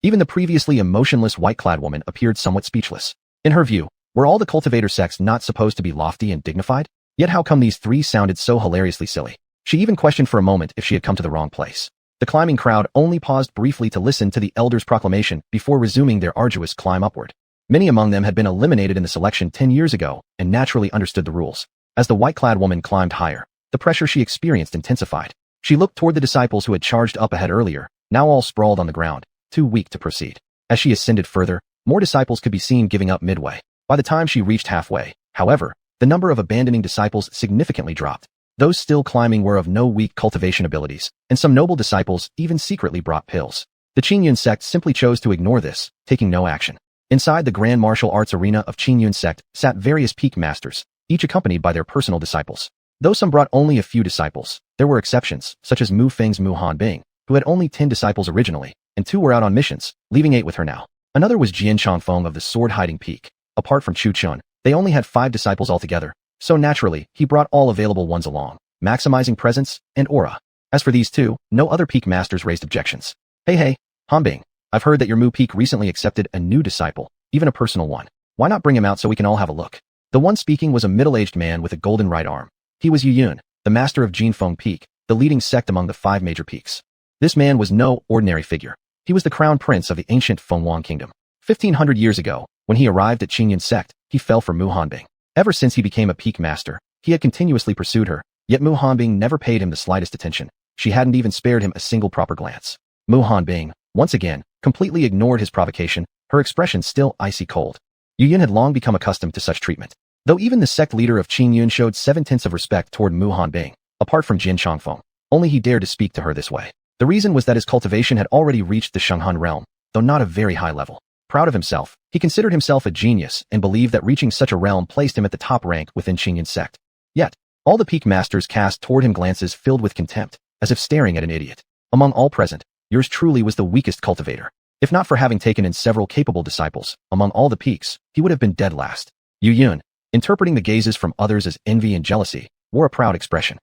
Even the previously emotionless white-clad woman appeared somewhat speechless. In her view, were all the cultivator sects not supposed to be lofty and dignified? Yet how come these 3 sounded so hilariously silly? She even questioned for a moment if she had come to the wrong place. The climbing crowd only paused briefly to listen to the elder's proclamation before resuming their arduous climb upward. Many among them had been eliminated in the selection 10 years ago and naturally understood the rules. As the white-clad woman climbed higher, the pressure she experienced intensified. She looked toward the disciples who had charged up ahead earlier, now all sprawled on the ground, too weak to proceed. As she ascended further, more disciples could be seen giving up midway. By the time she reached halfway, however, the number of abandoning disciples significantly dropped. Those still climbing were of no weak cultivation abilities, and some noble disciples even secretly brought pills. The Qingyun sect simply chose to ignore this, taking no action. Inside the grand martial arts arena of Qingyun sect sat various peak masters, each accompanied by their personal disciples. Though some brought only a few disciples, there were exceptions, such as Mu Feng's Mu Hanbing, who had only 10 disciples originally, and 2 were out on missions, leaving 8 with her now. Another was Jian Changfeng of the Sword-Hiding Peak. Apart from Chu Chun, they only had 5 disciples altogether, so naturally, he brought all available ones along, maximizing presence and aura. As for these 2, no other peak masters raised objections. Hey, Hanbing, I've heard that your Mu Peak recently accepted a new disciple, even a personal one. Why not bring him out so we can all have a look? The one speaking was a middle-aged man with a golden right arm. He was Yuyun, the master of Jinfeng Peak, the leading sect among the 5 major peaks. This man was no ordinary figure. He was the crown prince of the ancient Fenghuang kingdom. 1500 years ago, when he arrived at Qingyun sect, he fell for Mu Hanbing. Ever since he became a peak master, he had continuously pursued her, yet Mu Hanbing never paid him the slightest attention. She hadn't even spared him a single proper glance. Mu Hanbing, once again, completely ignored his provocation, her expression still icy cold. Yuyun had long become accustomed to such treatment. Though even the sect leader of Qingyun showed 7/10 of respect toward Mu Hanbing, apart from Jian Changfeng, only he dared to speak to her this way. The reason was that his cultivation had already reached the Shenghan realm, though not a very high level. Proud of himself, he considered himself a genius and believed that reaching such a realm placed him at the top rank within Qingyun sect. Yet, all the peak masters cast toward him glances filled with contempt, as if staring at an idiot. Among all present, yours truly was the weakest cultivator. If not for having taken in several capable disciples, among all the peaks, he would have been dead last. Yuyun, interpreting the gazes from others as envy and jealousy, wore a proud expression.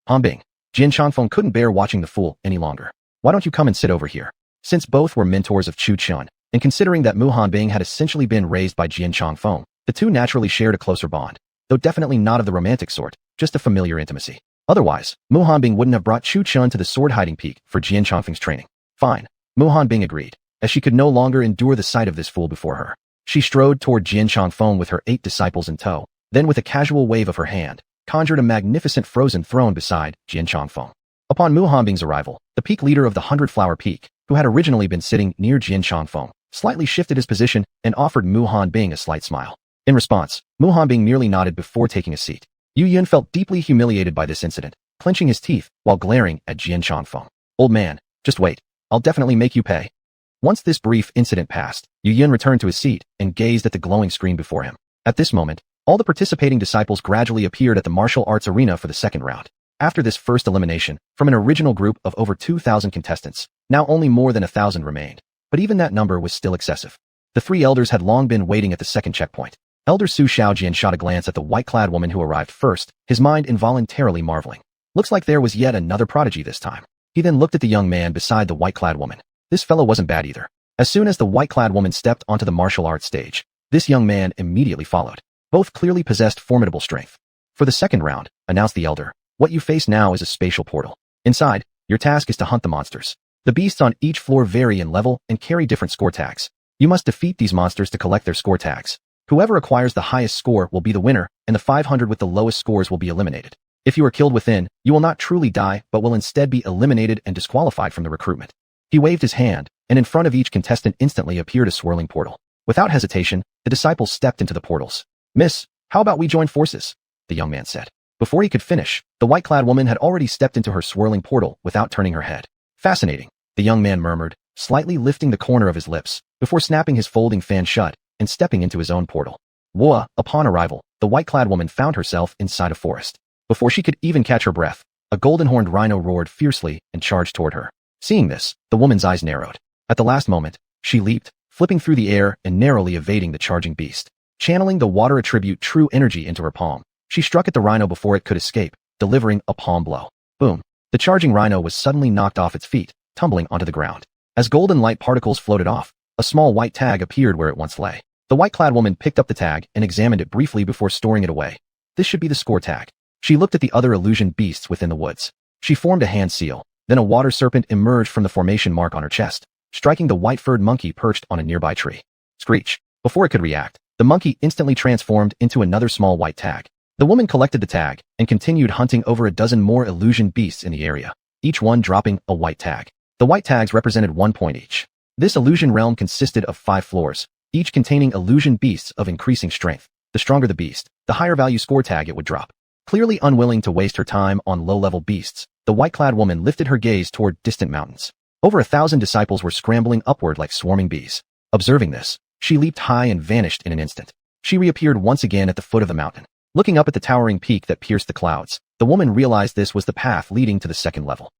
Hanbing. Jian Changfeng couldn't bear watching the fool any longer. Why don't you come and sit over here? Since both were mentors of Chu Chun, and considering that Mu Hanbing had essentially been raised by Jian Changfeng, the 2 naturally shared a closer bond, though definitely not of the romantic sort, just a familiar intimacy. Otherwise, Mu Hanbing wouldn't have brought Chu Chun to the Sword-Hiding Peak for Jian Changfeng's training. Fine. Mu Hanbing agreed, as she could no longer endure the sight of this fool before her. She strode toward Jian Changfeng with her 8 disciples in tow, then with a casual wave of her hand, conjured a magnificent frozen throne beside Jian Changfeng. Upon Mu Hanbing's arrival, the peak leader of the 100-Flower Peak, who had originally been sitting near Jian Changfeng, slightly shifted his position and offered Mu Hanbing a slight smile. In response, Mu Hanbing merely nodded before taking a seat. Yuyun felt deeply humiliated by this incident, clenching his teeth while glaring at Jian Changfeng. Old man, just wait. I'll definitely make you pay. Once this brief incident passed, Yuyun returned to his seat and gazed at the glowing screen before him. At this moment, all the participating disciples gradually appeared at the martial arts arena for the second round. After this first elimination, from an original group of over 2,000 contestants, now only more than 1,000 remained. But even that number was still excessive. The 3 elders had long been waiting at the second checkpoint. Elder Su Xiaojian shot a glance at the white-clad woman who arrived first, his mind involuntarily marveling. Looks like there was yet another prodigy this time. He then looked at the young man beside the white-clad woman. This fellow wasn't bad either. As soon as the white-clad woman stepped onto the martial arts stage, this young man immediately followed. Both clearly possessed formidable strength. For the second round, announced the elder, what you face now is a spatial portal. Inside, your task is to hunt the monsters. The beasts on each floor vary in level and carry different score tags. You must defeat these monsters to collect their score tags. Whoever acquires the highest score will be the winner, and the 500 with the lowest scores will be eliminated. If you are killed within, you will not truly die, but will instead be eliminated and disqualified from the recruitment. He waved his hand, and in front of each contestant instantly appeared a swirling portal. Without hesitation, the disciples stepped into the portals. Miss, how about we join forces? The young man said. Before he could finish, the white-clad woman had already stepped into her swirling portal without turning her head. Fascinating, the young man murmured, slightly lifting the corner of his lips, before snapping his folding fan shut and stepping into his own portal. Whoa! Upon arrival, the white-clad woman found herself inside a forest. Before she could even catch her breath, a golden-horned rhino roared fiercely and charged toward her. Seeing this, the woman's eyes narrowed. At the last moment, she leaped, flipping through the air and narrowly evading the charging beast. Channeling the water attribute true energy into her palm, she struck at the rhino before it could escape, delivering a palm blow. Boom! The charging rhino was suddenly knocked off its feet, tumbling onto the ground. As golden light particles floated off, a small white tag appeared where it once lay. The white-clad woman picked up the tag and examined it briefly before storing it away. This should be the score tag. She looked at the other illusion beasts within the woods. She formed a hand seal. Then a water serpent emerged from the formation mark on her chest, striking the white-furred monkey perched on a nearby tree. Screech! Before it could react, the monkey instantly transformed into another small white tag. The woman collected the tag and continued hunting over a dozen more illusion beasts in the area, each one dropping a white tag. The white tags represented 1 point each. This illusion realm consisted of 5 floors, each containing illusion beasts of increasing strength. The stronger the beast, the higher value score tag it would drop. Clearly unwilling to waste her time on low-level beasts, the white-clad woman lifted her gaze toward distant mountains. Over 1,000 disciples were scrambling upward like swarming bees. Observing this, she leaped high and vanished in an instant. She reappeared once again at the foot of the mountain. Looking up at the towering peak that pierced the clouds, the woman realized this was the path leading to the second level.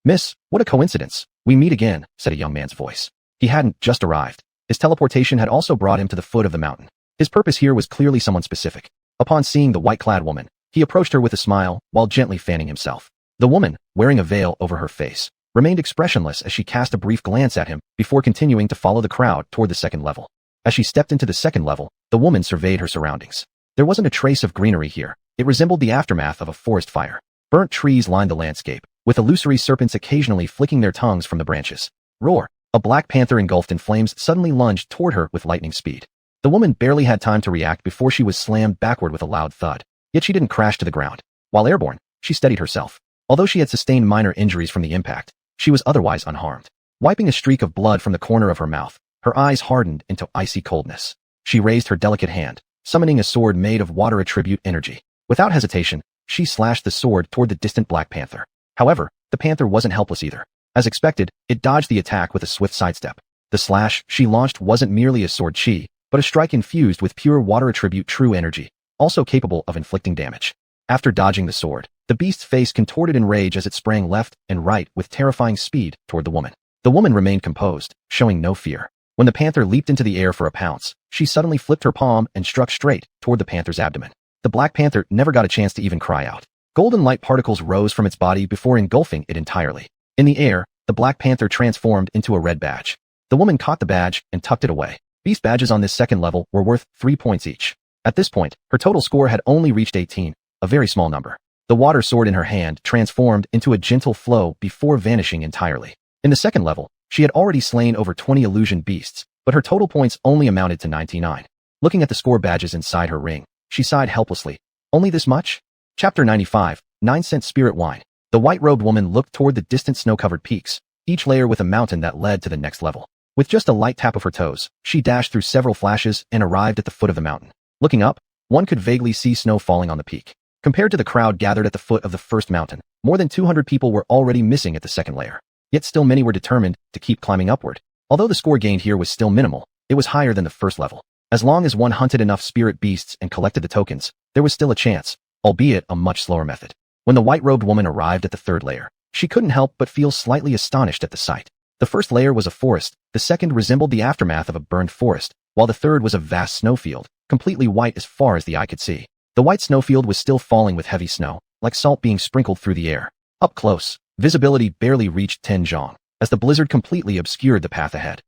Miss, what a coincidence. We meet again, said a young man's voice. He hadn't just arrived. His teleportation had also brought him to the foot of the mountain. His purpose here was clearly someone specific. Upon seeing the white-clad woman, he approached her with a smile while gently fanning himself. The woman, wearing a veil over her face, remained expressionless as she cast a brief glance at him before continuing to follow the crowd toward the second level. As she stepped into the second level, the woman surveyed her surroundings. There wasn't a trace of greenery here. It resembled the aftermath of a forest fire. Burnt trees lined the landscape, with illusory serpents occasionally flicking their tongues from the branches. Roar! A black panther engulfed in flames suddenly lunged toward her with lightning speed. The woman barely had time to react before she was slammed backward with a loud thud. Yet she didn't crash to the ground. While airborne, she steadied herself. Although she had sustained minor injuries from the impact, she was otherwise unharmed. Wiping a streak of blood from the corner of her mouth, her eyes hardened into icy coldness. She raised her delicate hand, summoning a sword made of water attribute energy. Without hesitation, she slashed the sword toward the distant black panther. However, the panther wasn't helpless either. As expected, it dodged the attack with a swift sidestep. The slash she launched wasn't merely a sword chi, but a strike infused with pure water attribute true energy, also capable of inflicting damage. After dodging the sword, the beast's face contorted in rage as it sprang left and right with terrifying speed toward the woman. The woman remained composed, showing no fear. When the panther leaped into the air for a pounce, she suddenly flipped her palm and struck straight toward the panther's abdomen. The black panther never got a chance to even cry out. Golden light particles rose from its body before engulfing it entirely. In the air, the black panther transformed into a red badge. The woman caught the badge and tucked it away. Beast badges on this second level were worth 3 points each. At this point, her total score had only reached 18, a very small number. The water sword in her hand transformed into a gentle flow before vanishing entirely. In the second level, she had already slain over 20 illusion beasts, but her total points only amounted to 99. Looking at the score badges inside her ring, she sighed helplessly. Only this much? Chapter 95, 9-cent spirit wine. The white-robed woman looked toward the distant snow-covered peaks, each layer with a mountain that led to the next level. With just a light tap of her toes, she dashed through several flashes and arrived at the foot of the mountain. Looking up, one could vaguely see snow falling on the peak. Compared to the crowd gathered at the foot of the first mountain, more than 200 people were already missing at the second layer. Yet still many were determined to keep climbing upward. Although the score gained here was still minimal, it was higher than the first level. As long as one hunted enough spirit beasts and collected the tokens, there was still a chance, albeit a much slower method. When the white-robed woman arrived at the third layer, she couldn't help but feel slightly astonished at the sight. The first layer was a forest, the second resembled the aftermath of a burned forest, while the third was a vast snowfield, completely white as far as the eye could see. The white snowfield was still falling with heavy snow, like salt being sprinkled through the air. Up close, visibility barely reached 10 jong, as the blizzard completely obscured the path ahead.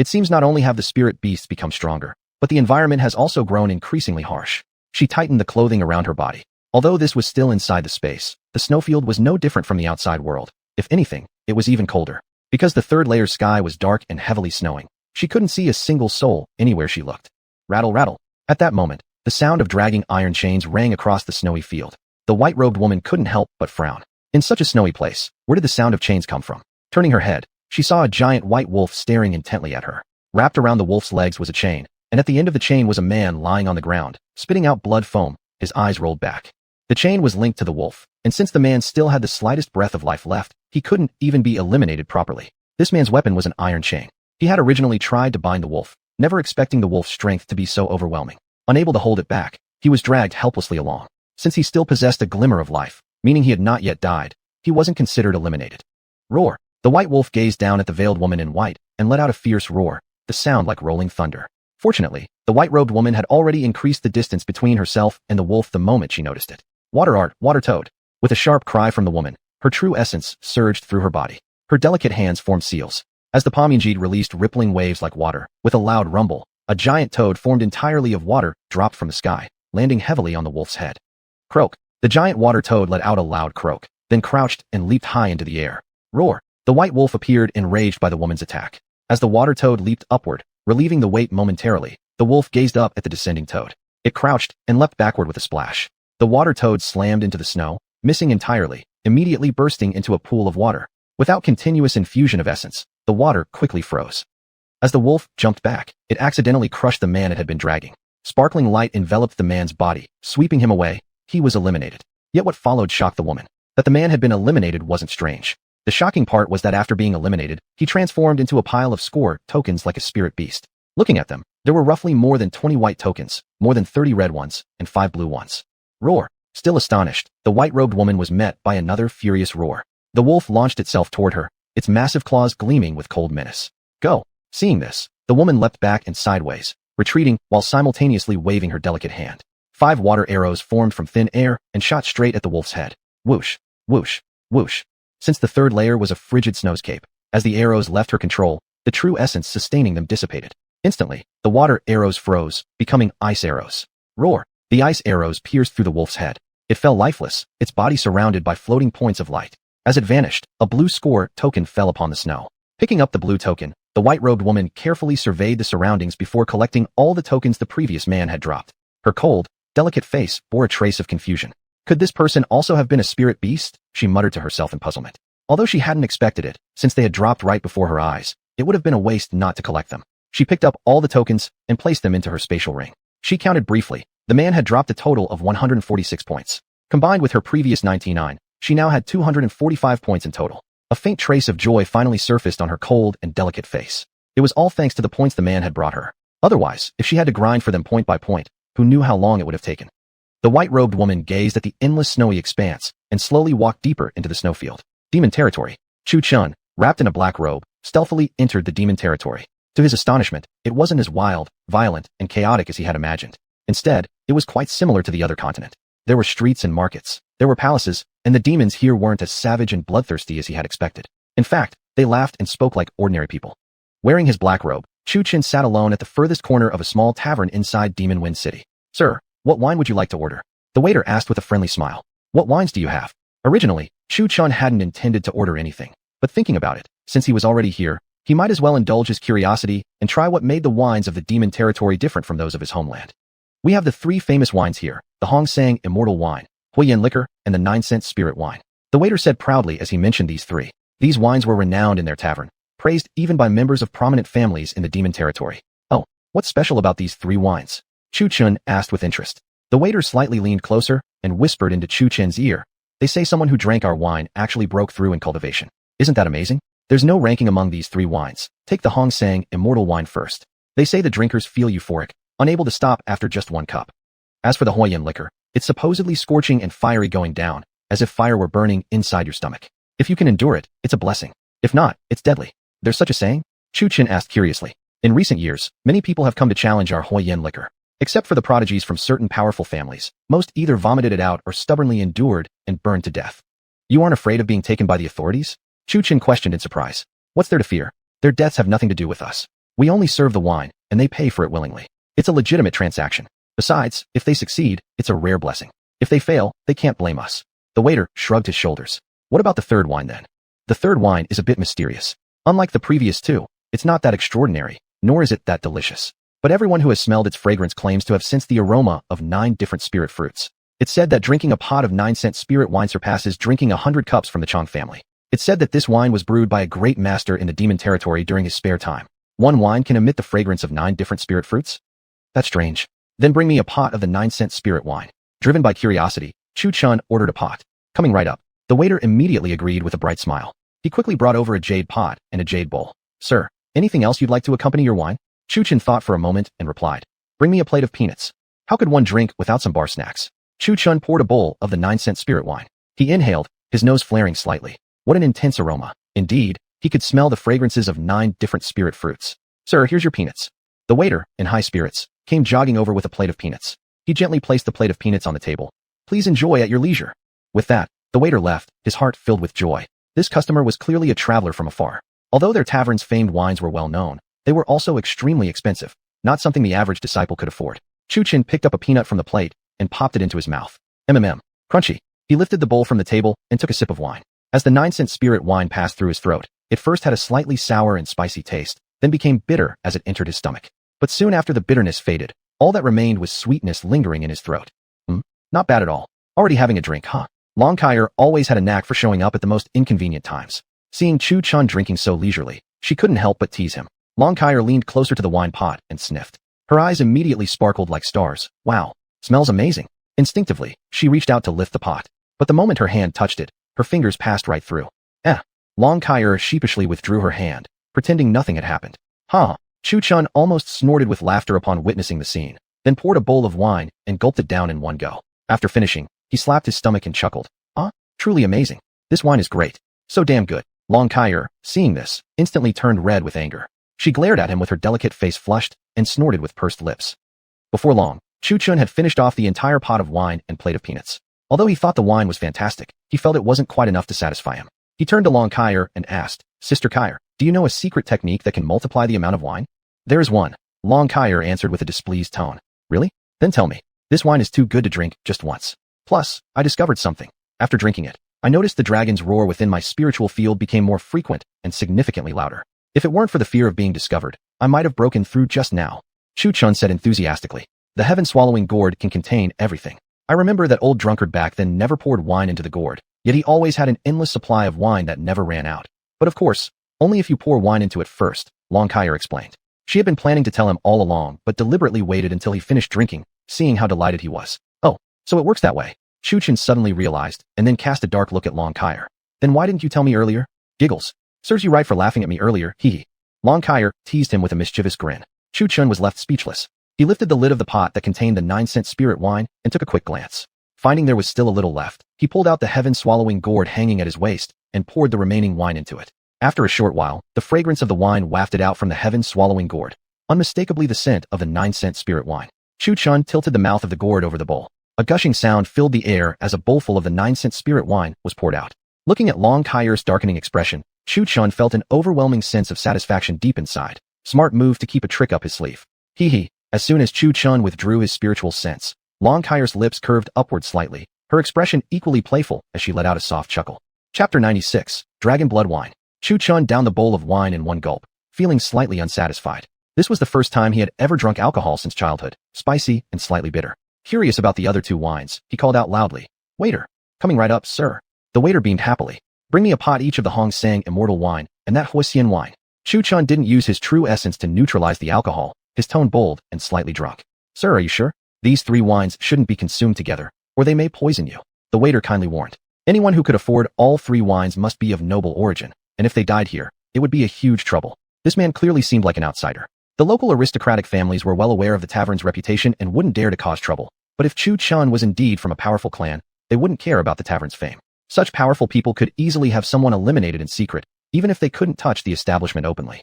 It seems not only have the spirit beasts become stronger, but the environment has also grown increasingly harsh. She tightened the clothing around her body. Although this was still inside the space, the snowfield was no different from the outside world. If anything, it was even colder. Because the third layer's sky was dark and heavily snowing, she couldn't see a single soul anywhere she looked. Rattle, rattle. At that moment, the sound of dragging iron chains rang across the snowy field. The white-robed woman couldn't help but frown. In such a snowy place, where did the sound of chains come from? Turning her head, she saw a giant white wolf staring intently at her. Wrapped around the wolf's legs was a chain, and at the end of the chain was a man lying on the ground, spitting out blood foam, his eyes rolled back. The chain was linked to the wolf, and since the man still had the slightest breath of life left, he couldn't even be eliminated properly. This man's weapon was an iron chain. He had originally tried to bind the wolf, never expecting the wolf's strength to be so overwhelming. Unable to hold it back, he was dragged helplessly along. Since he still possessed a glimmer of life, meaning he had not yet died, he wasn't considered eliminated. Roar! The white wolf gazed down at the veiled woman in white and let out a fierce roar, the sound like rolling thunder. Fortunately, the white-robed woman had already increased the distance between herself and the wolf the moment she noticed it. Water art, water toad. With a sharp cry from the woman, her true essence surged through her body. Her delicate hands formed seals. As the pomegranate released rippling waves like water, with a loud rumble, a giant toad formed entirely of water dropped from the sky, landing heavily on the wolf's head. Croak. The giant water toad let out a loud croak, then crouched and leaped high into the air. Roar. The white wolf appeared enraged by the woman's attack. As the water toad leaped upward, relieving the weight momentarily, the wolf gazed up at the descending toad. It crouched and leapt backward with a splash. The water toad slammed into the snow, missing entirely, immediately bursting into a pool of water. Without continuous infusion of essence, the water quickly froze. As the wolf jumped back, it accidentally crushed the man it had been dragging. Sparkling light enveloped the man's body, sweeping him away. He was eliminated. Yet what followed shocked the woman. That the man had been eliminated wasn't strange. The shocking part was that after being eliminated, he transformed into a pile of score tokens like a spirit beast. Looking at them, there were roughly more than 20 white tokens, more than 30 red ones, and 5 blue ones. Roar. Still astonished, the white-robed woman was met by another furious roar. The wolf launched itself toward her, its massive claws gleaming with cold menace. Go! Seeing this, the woman leapt back and sideways, retreating while simultaneously waving her delicate hand. 5 water arrows formed from thin air and shot straight at the wolf's head. Whoosh, whoosh, whoosh. Since the third layer was a frigid snowscape, as the arrows left her control, the true essence sustaining them dissipated. Instantly, the water arrows froze, becoming ice arrows. Roar! The ice arrows pierced through the wolf's head. It fell lifeless, its body surrounded by floating points of light. As it vanished, a blue score token fell upon the snow. Picking up the blue token, the white-robed woman carefully surveyed the surroundings before collecting all the tokens the previous man had dropped. Her cold, delicate face bore a trace of confusion. Could this person also have been a spirit beast? She muttered to herself in puzzlement. Although she hadn't expected it, since they had dropped right before her eyes, it would have been a waste not to collect them. She picked up all the tokens and placed them into her spatial ring. She counted briefly. The man had dropped a total of 146 points. Combined with her previous 99, she now had 245 points in total. A faint trace of joy finally surfaced on her cold and delicate face. It was all thanks to the points the man had brought her. Otherwise, if she had to grind for them point by point, who knew how long it would have taken? The white-robed woman gazed at the endless snowy expanse and slowly walked deeper into the snowfield. Demon territory. Chu Chun, wrapped in a black robe, stealthily entered the demon territory. To his astonishment, it wasn't as wild, violent, and chaotic as he had imagined. Instead, it was quite similar to the other continent. There were streets and markets. There were palaces, and the demons here weren't as savage and bloodthirsty as he had expected. In fact, they laughed and spoke like ordinary people. Wearing his black robe, Chu Chin sat alone at the furthest corner of a small tavern inside Demon Wind City. Sir, what wine would you like to order? The waiter asked with a friendly smile. What wines do you have? Originally, Chu Chun hadn't intended to order anything, but thinking about it, since he was already here, he might as well indulge his curiosity and try what made the wines of the demon territory different from those of his homeland. We have the 3 famous wines here, the Hong Sang Immortal Wine, Huiyan Liquor, and the 9-cent Spirit Wine. The waiter said proudly as he mentioned these 3. These wines were renowned in their tavern, praised even by members of prominent families in the demon territory. Oh, what's special about these 3 wines? Chu Chun asked with interest. The waiter slightly leaned closer and whispered into Chu Chen's ear. They say someone who drank our wine actually broke through in cultivation. Isn't that amazing? There's no ranking among these 3 wines. Take the Hong Sang Immortal Wine first. They say the drinkers feel euphoric, unable to stop after just 1 cup. As for the Huiyan liquor, it's supposedly scorching and fiery going down, as if fire were burning inside your stomach. If you can endure it, it's a blessing. If not, it's deadly. There's such a saying? Chu Chin asked curiously. In recent years, many people have come to challenge our Huiyan liquor. Except for the prodigies from certain powerful families, most either vomited it out or stubbornly endured and burned to death. You aren't afraid of being taken by the authorities? Chu Chin questioned in surprise. What's there to fear? Their deaths have nothing to do with us. We only serve the wine, and they pay for it willingly. It's a legitimate transaction. Besides, if they succeed, it's a rare blessing. If they fail, they can't blame us. The waiter shrugged his shoulders. What about the third wine then? The third wine is a bit mysterious. Unlike the previous two, it's not that extraordinary, nor is it that delicious. But everyone who has smelled its fragrance claims to have sensed the aroma of 9 different spirit fruits. It's said that drinking a pot of 9-cent spirit wine surpasses drinking 100 cups from the Chong family. It's said that this wine was brewed by a great master in the demon territory during his spare time. One wine can emit the fragrance of 9 different spirit fruits? That's strange. Then bring me a pot of the 9-cent spirit wine. Driven by curiosity, Chu Chun ordered a pot. Coming right up. The waiter immediately agreed with a bright smile. He quickly brought over a jade pot and a jade bowl. Sir, anything else you'd like to accompany your wine? Chu Chun thought for a moment and replied. Bring me a plate of peanuts. How could one drink without some bar snacks? Chu Chun poured a bowl of the 9-cent spirit wine. He inhaled, his nose flaring slightly. What an intense aroma. Indeed, he could smell the fragrances of 9 different spirit fruits. Sir, here's your peanuts. The waiter, in high spirits, came jogging over with a plate of peanuts. He gently placed the plate of peanuts on the table. Please enjoy at your leisure. With that, the waiter left, his heart filled with joy. This customer was clearly a traveler from afar. Although their tavern's famed wines were well known, they were also extremely expensive, not something the average disciple could afford. Chu Chun picked up a peanut from the plate and popped it into his mouth. Crunchy. He lifted the bowl from the table and took a sip of wine. As the 9-cent spirit wine passed through his throat, it first had a slightly sour and spicy taste, then became bitter as it entered his stomach. But soon after the bitterness faded, all that remained was sweetness lingering in his throat. Not bad at all. Already having a drink, huh? Long Kaier always had a knack for showing up at the most inconvenient times. Seeing Chu Chun drinking so leisurely, she couldn't help but tease him. Long Kaier leaned closer to the wine pot and sniffed. Her eyes immediately sparkled like stars. Wow, smells amazing. Instinctively, she reached out to lift the pot. But the moment her hand touched it, her fingers passed right through. Long Kaier sheepishly withdrew her hand, pretending nothing had happened. Chu Chun almost snorted with laughter upon witnessing the scene, then poured a bowl of wine and gulped it down in one go. After finishing, he slapped his stomach and chuckled. Truly amazing. This wine is great. So damn good. Long Kaier, seeing this, instantly turned red with anger. She glared at him with her delicate face flushed and snorted with pursed lips. Before long, Chu Chun had finished off the entire pot of wine and plate of peanuts. Although he thought the wine was fantastic, he felt it wasn't quite enough to satisfy him. He turned to Long Kaier and asked, Sister Kaier, do you know a secret technique that can multiply the amount of wine? There is one. Long Kaier answered with a displeased tone. Really? Then tell me. This wine is too good to drink just once. Plus, I discovered something. After drinking it, I noticed the dragon's roar within my spiritual field became more frequent and significantly louder. If it weren't for the fear of being discovered, I might have broken through just now. Chu Chun said enthusiastically. The heaven-swallowing gourd can contain everything. I remember that old drunkard back then never poured wine into the gourd, yet he always had an endless supply of wine that never ran out. But of course, only if you pour wine into it first, Long Kaier explained. She had been planning to tell him all along, but deliberately waited until he finished drinking, seeing how delighted he was. Oh, so it works that way. Chu Chun suddenly realized, and then cast a dark look at Long Kaier. Then why didn't you tell me earlier? Giggles. Serves you right for laughing at me earlier, hee. Long Kaier teased him with a mischievous grin. Chu Chun was left speechless. He lifted the lid of the pot that contained the 9-cent spirit wine and took a quick glance. Finding there was still a little left, he pulled out the heaven-swallowing gourd hanging at his waist and poured the remaining wine into it. After a short while, the fragrance of the wine wafted out from the heaven-swallowing gourd, unmistakably the scent of the 9-cent spirit wine. Chu Chun tilted the mouth of the gourd over the bowl. A gushing sound filled the air as a bowlful of the 9-cent spirit wine was poured out. Looking at Long Kaier's darkening expression, Chu Chun felt an overwhelming sense of satisfaction deep inside. Smart move to keep a trick up his sleeve. Hee. As soon as Chu Chun withdrew his spiritual sense, Long Kaier's lips curved upward slightly, her expression equally playful as she let out a soft chuckle. Chapter 96, Dragon Blood Wine. Chu Chun downed the bowl of wine in one gulp, feeling slightly unsatisfied. This was the first time he had ever drunk alcohol since childhood, spicy and slightly bitter. Curious about the other 2 wines, he called out loudly, Waiter! Coming right up, sir. The waiter beamed happily. Bring me a pot each of the Hong Sang Immortal wine, and that Huasian wine. Chu Chun didn't use his true essence to neutralize the alcohol, his tone bold and slightly drunk. Sir, are you sure? These 3 wines shouldn't be consumed together, or they may poison you. The waiter kindly warned. Anyone who could afford all 3 wines must be of noble origin, and if they died here, it would be a huge trouble. This man clearly seemed like an outsider. The local aristocratic families were well aware of the tavern's reputation and wouldn't dare to cause trouble. But if Chu Chun was indeed from a powerful clan, they wouldn't care about the tavern's fame. Such powerful people could easily have someone eliminated in secret, even if they couldn't touch the establishment openly.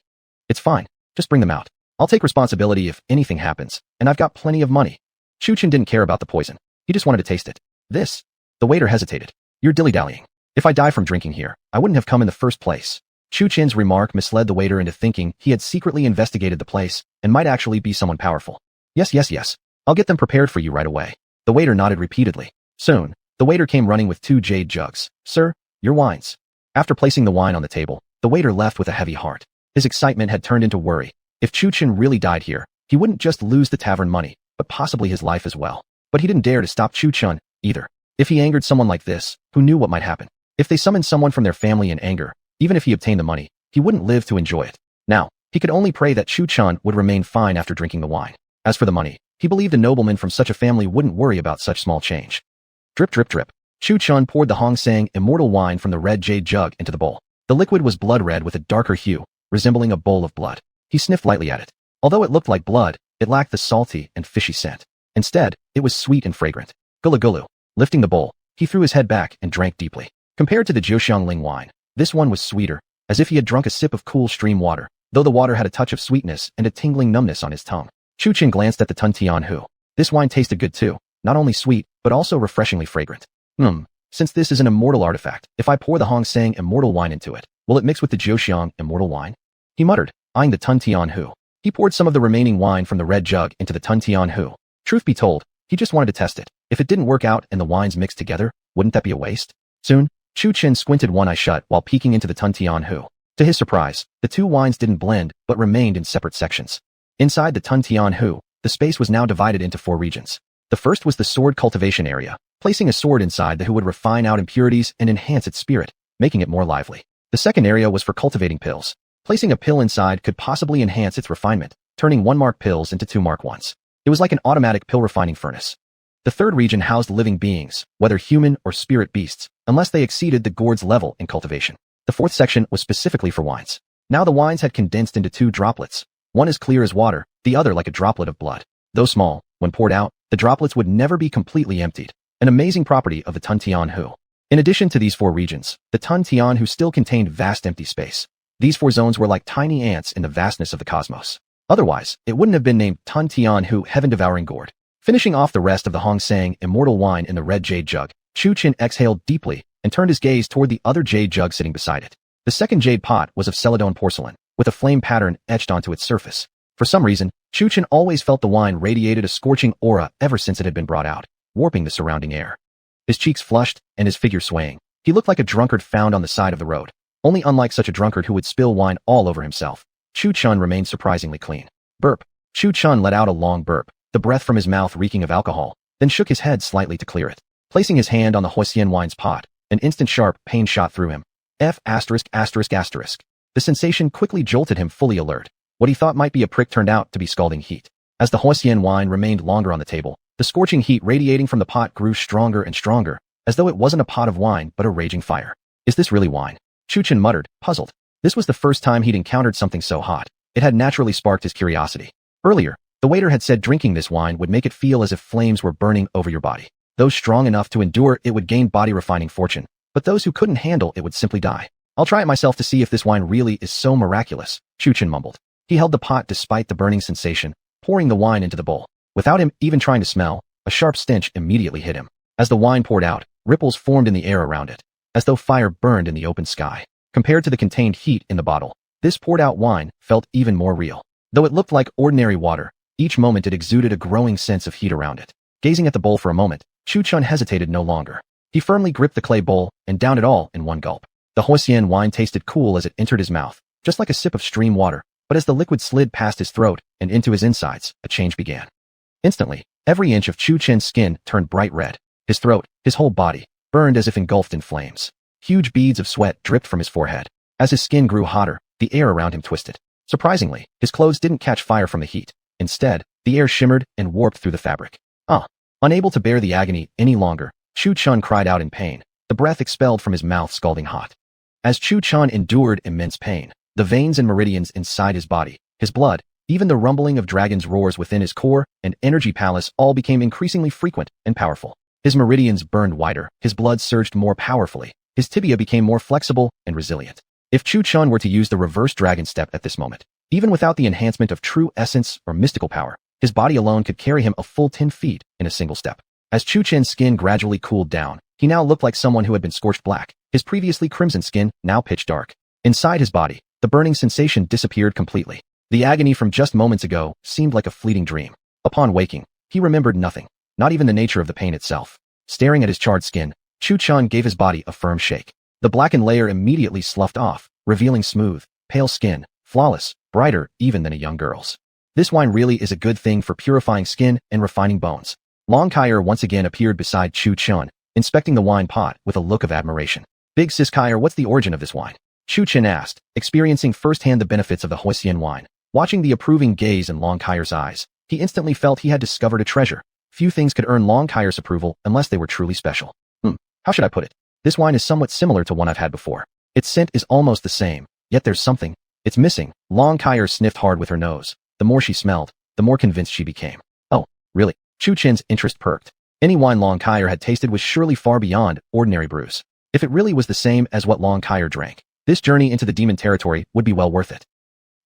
It's fine. Just bring them out. I'll take responsibility if anything happens, and I've got plenty of money. Chu Chun didn't care about the poison. He just wanted to taste it. This? The waiter hesitated. You're dilly-dallying. If I die from drinking here, I wouldn't have come in the first place. Chu Chin's remark misled the waiter into thinking he had secretly investigated the place and might actually be someone powerful. Yes, yes, yes. I'll get them prepared for you right away. The waiter nodded repeatedly. Soon, the waiter came running with 2 jade jugs. Sir, your wines. After placing the wine on the table, the waiter left with a heavy heart. His excitement had turned into worry. If Chu Chin really died here, he wouldn't just lose the tavern money, but possibly his life as well. But he didn't dare to stop Chu Chin, either. If he angered someone like this, who knew what might happen? If they summoned someone from their family in anger, even if he obtained the money, he wouldn't live to enjoy it. Now, he could only pray that Chu Chin would remain fine after drinking the wine. As for the money, he believed a nobleman from such a family wouldn't worry about such small change. Drip, drip, drip. Chu Chin poured the Hong Sang immortal wine from the red jade jug into the bowl. The liquid was blood red with a darker hue, resembling a bowl of blood. He sniffed lightly at it. Although it looked like blood, it lacked the salty and fishy scent. Instead, it was sweet and fragrant. Gulu gulu. Lifting the bowl, he threw his head back and drank deeply. Compared to the Jiuxiangling wine, this one was sweeter, as if he had drunk a sip of cool stream water, though the water had a touch of sweetness and a tingling numbness on his tongue. Chu Chin glanced at the Tun Tian Hu. This wine tasted good too, not only sweet, but also refreshingly fragrant. Since this is an immortal artifact, if I pour the Hong Sang immortal wine into it, will it mix with the Jiuxiang immortal wine? He muttered, eyeing the Tun Tian Hu. He poured some of the remaining wine from the red jug into the Tun Tian Hu. Truth be told, he just wanted to test it. If it didn't work out and the wines mixed together, wouldn't that be a waste? Soon, Chu Chin squinted one eye shut while peeking into the Tun Tian Hu. To his surprise, the 2 wines didn't blend, but remained in separate sections. Inside the Tun Tian Hu, the space was now divided into 4 regions. The first was the sword cultivation area. Placing a sword inside the Hu would refine out impurities and enhance its spirit, making it more lively. The second area was for cultivating pills. Placing a pill inside could possibly enhance its refinement, turning 1-mark pills into 2-mark ones. It was like an automatic pill refining furnace. The third region housed living beings, whether human or spirit beasts, unless they exceeded the gourd's level in cultivation. The fourth section was specifically for wines. Now the wines had condensed into 2 droplets, one as clear as water, the other like a droplet of blood. Though small, when poured out, the droplets would never be completely emptied, an amazing property of the Tun Tian Hu. In addition to these 4 regions, the Tun Tian Hu still contained vast empty space. These 4 zones were like tiny ants in the vastness of the cosmos. Otherwise, it wouldn't have been named Tun Tian Hu Heaven-Devouring Gourd. Finishing off the rest of the Hong Sang immortal wine in the red jade jug, Chu Chin exhaled deeply and turned his gaze toward the other jade jug sitting beside it. The second jade pot was of celadone porcelain, with a flame pattern etched onto its surface. For some reason, Chu Chin always felt the wine radiated a scorching aura ever since it had been brought out, warping the surrounding air. His cheeks flushed and his figure swaying. He looked like a drunkard found on the side of the road. Only unlike such a drunkard who would spill wine all over himself, Chu Chin remained surprisingly clean. Burp. Chu Chin let out a long burp, the breath from his mouth reeking of alcohol, then shook his head slightly to clear it. Placing his hand on the Huosian wine's pot, an instant sharp pain shot through him. The sensation quickly jolted him fully alert. What he thought might be a prick turned out to be scalding heat. As the Huosian wine remained longer on the table, the scorching heat radiating from the pot grew stronger and stronger, as though it wasn't a pot of wine but a raging fire. Is this really wine? Chu Chin muttered, puzzled. This was the first time he'd encountered something so hot. It had naturally sparked his curiosity. Earlier, the waiter had said drinking this wine would make it feel as if flames were burning over your body. Those strong enough to endure it would gain body-refining fortune, but those who couldn't handle it would simply die. I'll try it myself to see if this wine really is so miraculous, Chu Chin mumbled. He held the pot despite the burning sensation, pouring the wine into the bowl. Without him even trying to smell, a sharp stench immediately hit him. As the wine poured out, ripples formed in the air around it, as though fire burned in the open sky. Compared to the contained heat in the bottle, this poured-out wine felt even more real. Though it looked like ordinary water, each moment it exuded a growing sense of heat around it. Gazing at the bowl for a moment, Chu Chin hesitated no longer. He firmly gripped the clay bowl and downed it all in one gulp. The Huosian wine tasted cool as it entered his mouth, just like a sip of stream water, but as the liquid slid past his throat and into his insides, a change began. Instantly, every inch of Chu Chin's skin turned bright red. His throat, his whole body, burned as if engulfed in flames. Huge beads of sweat dripped from his forehead. As his skin grew hotter, the air around him twisted. Surprisingly, his clothes didn't catch fire from the heat. Instead, the air shimmered and warped through the fabric. Unable to bear the agony any longer, Chu Chin cried out in pain, the breath expelled from his mouth scalding hot. As Chu Chin endured immense pain, the veins and meridians inside his body, his blood, even the rumbling of dragon's roars within his core and energy palace all became increasingly frequent and powerful. His meridians burned wider, his blood surged more powerfully, his tibia became more flexible and resilient. If Chu Chin were to use the reverse dragon step at this moment, even without the enhancement of true essence or mystical power, his body alone could carry him a full 10 feet in a single step. As Chu Chin's skin gradually cooled down, he now looked like someone who had been scorched black, his previously crimson skin now pitch dark. Inside his body, the burning sensation disappeared completely. The agony from just moments ago seemed like a fleeting dream. Upon waking, he remembered nothing, not even the nature of the pain itself. Staring at his charred skin, Chu Chun gave his body a firm shake. The blackened layer immediately sloughed off, revealing smooth, pale skin, flawless, brighter even than a young girl's. This wine really is a good thing for purifying skin and refining bones. Long Kyer once again appeared beside Chu Chun, inspecting the wine pot with a look of admiration. Big sis Kyer, what's the origin of this wine? Chu Chun asked, experiencing firsthand the benefits of the Huixian wine. Watching the approving gaze in Long Kyer's eyes, he instantly felt he had discovered a treasure. Few things could earn Long Kyer's approval unless they were truly special. How should I put it? This wine is somewhat similar to one I've had before. Its scent is almost the same, yet there's something. It's missing. Long Kyer sniffed hard with her nose. The more she smelled, the more convinced she became. Oh, really? Chu Chin's interest perked. Any wine Long Kyer had tasted was surely far beyond ordinary brews. If it really was the same as what Long Kyer drank, this journey into the demon territory would be well worth it.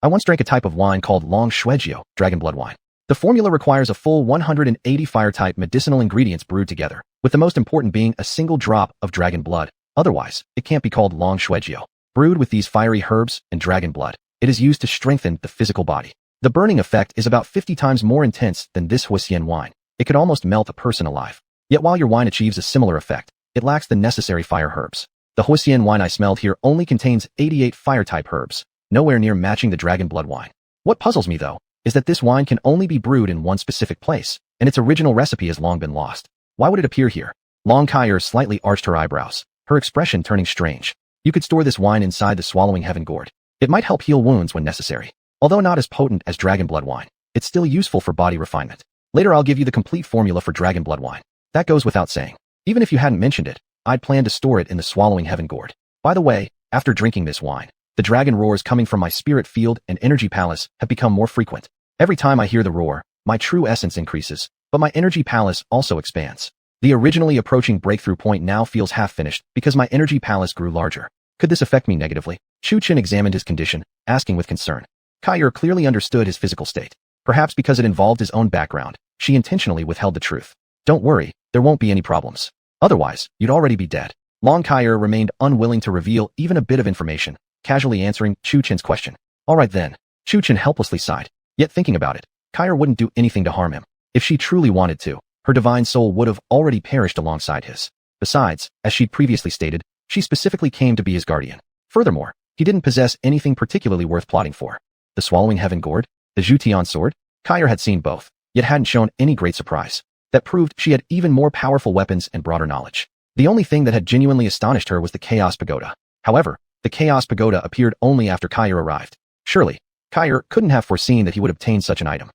I once drank a type of wine called Long Shuejiao, dragon blood wine. The formula requires a full 180 fire-type medicinal ingredients brewed together, with the most important being a single drop of dragon blood. Otherwise, it can't be called Long Shuejiao. Brewed with these fiery herbs and dragon blood, it is used to strengthen the physical body. The burning effect is about 50 times more intense than this Huixian wine. It could almost melt a person alive. Yet while your wine achieves a similar effect, it lacks the necessary fire herbs. The Huixian wine I smelled here only contains 88 fire-type herbs, nowhere near matching the dragon blood wine. What puzzles me, though, is that this wine can only be brewed in one specific place, and its original recipe has long been lost. Why would it appear here? Long Kyer slightly arched her eyebrows, her expression turning strange. You could store this wine inside the swallowing heaven gourd. It might help heal wounds when necessary. Although not as potent as dragon blood wine, it's still useful for body refinement. Later I'll give you the complete formula for dragon blood wine. That goes without saying. Even if you hadn't mentioned it, I'd planned to store it in the swallowing heaven gourd. By the way, after drinking this wine, the dragon roars coming from my spirit field and energy palace have become more frequent. Every time I hear the roar, my true essence increases, but my energy palace also expands. The originally approaching breakthrough point now feels half finished because my energy palace grew larger. Could this affect me negatively? Chu Chin examined his condition, asking with concern. Kyer clearly understood his physical state. Perhaps because it involved his own background, she intentionally withheld the truth. Don't worry, there won't be any problems. Otherwise, you'd already be dead. Long Kyer remained unwilling to reveal even a bit of information, casually answering Chu Chin's question. All right then. Chu Chin helplessly sighed. Yet thinking about it, Kyer wouldn't do anything to harm him. If she truly wanted to, her divine soul would have already perished alongside his. Besides, as she'd previously stated, she specifically came to be his guardian. Furthermore, he didn't possess anything particularly worth plotting for. The swallowing heaven gourd? The Zhutian sword? Kyer had seen both, yet hadn't shown any great surprise. That proved she had even more powerful weapons and broader knowledge. The only thing that had genuinely astonished her was the Chaos Pagoda. However, the Chaos Pagoda appeared only after Kyer arrived. Surely, Kyer couldn't have foreseen that he would obtain such an item.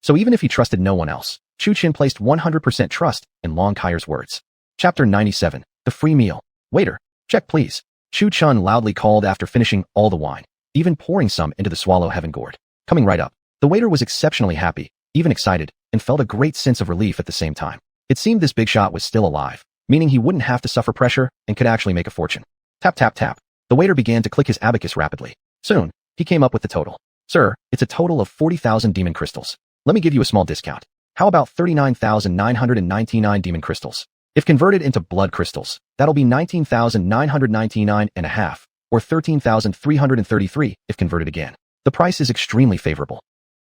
So even if he trusted no one else, Chu Chin placed 100% trust in Long Kyer's words. Chapter 97. The Free Meal. Waiter, check please. Chu Chun loudly called after finishing all the wine, even pouring some into the swallow heaven gourd. Coming right up. The waiter was exceptionally happy, even excited, and felt a great sense of relief at the same time. It seemed this big shot was still alive, meaning he wouldn't have to suffer pressure and could actually make a fortune. Tap tap tap. The waiter began to click his abacus rapidly. Soon, he came up with the total. Sir, it's a total of 40,000 demon crystals. Let me give you a small discount. How about 39,999 demon crystals? If converted into blood crystals, that'll be 19,999.5, or 13,333 if converted again. The price is extremely favorable.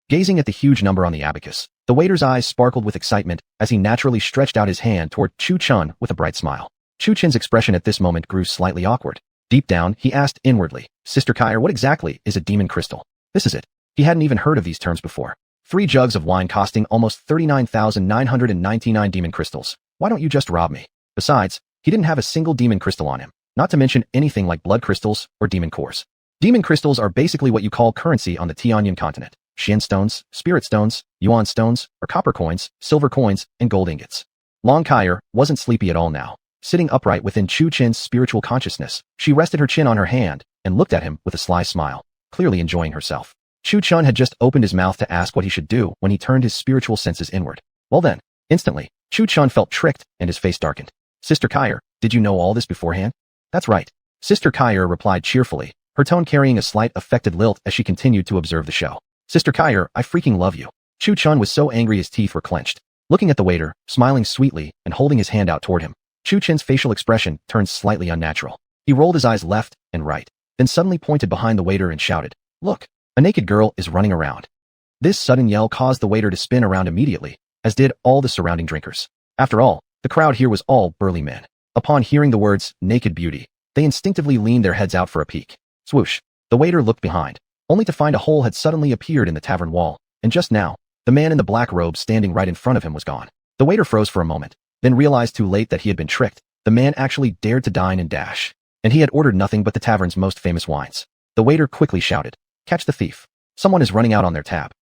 Gazing at the huge number on the abacus, the waiter's eyes sparkled with excitement as he naturally stretched out his hand toward Chu Chun with a bright smile. Chu Chin's expression at this moment grew slightly awkward. Deep down, he asked inwardly, Sister Kyer, what exactly is a demon crystal? This is it. He hadn't even heard of these terms before. 3 jugs of wine costing almost 39,999 demon crystals. Why don't you just rob me? Besides, he didn't have a single demon crystal on him, not to mention anything like blood crystals or demon cores. Demon crystals are basically what you call currency on the Tianyan continent. Xian stones, spirit stones, yuan stones, or copper coins, silver coins, and gold ingots. Long Kyer wasn't sleepy at all now. Sitting upright within Chu Chin's spiritual consciousness, she rested her chin on her hand and looked at him with a sly smile, clearly enjoying herself. Chu Chun had just opened his mouth to ask what he should do when he turned his spiritual senses inward. Well then, instantly, Chu Chun felt tricked and his face darkened. Sister Kyer, did you know all this beforehand? That's right. Sister Kyer replied cheerfully, her tone carrying a slight affected lilt as she continued to observe the show. Sister Kyer, I freaking love you. Chu Chun was so angry his teeth were clenched. Looking at the waiter, smiling sweetly and holding his hand out toward him, Chu Chin's facial expression turned slightly unnatural. He rolled his eyes left and right. then suddenly pointed behind the waiter and shouted, "Look, a naked girl is running around." This sudden yell caused the waiter to spin around immediately, as did all the surrounding drinkers. After all, the crowd here was all burly men. Upon hearing the words, "naked beauty," they instinctively leaned their heads out for a peek. Swoosh! The waiter looked behind, only to find a hole had suddenly appeared in the tavern wall, and just now, the man in the black robe standing right in front of him was gone. The waiter froze for a moment, then realized too late that he had been tricked. The man actually dared to dine and dash, and he had ordered nothing but the tavern's most famous wines. The waiter quickly shouted, "Catch the thief. Someone is running out on their tab."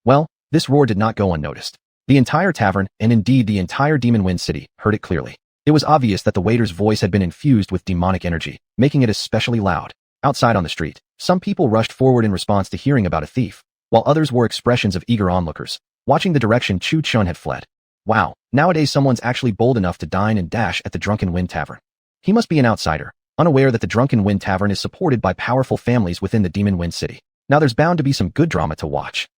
Well, this roar did not go unnoticed. The entire tavern, and indeed the entire Demon Wind City, heard it clearly. It was obvious that the waiter's voice had been infused with demonic energy, making it especially loud. Outside on the street, some people rushed forward in response to hearing about a thief, while others wore expressions of eager onlookers, watching the direction Chu Chun had fled. Wow, nowadays someone's actually bold enough to dine and dash at the Drunken Wind Tavern. He must be an outsider, unaware that the Drunken Wind Tavern is supported by powerful families within the Demon Wind City. Now there's bound to be some good drama to watch.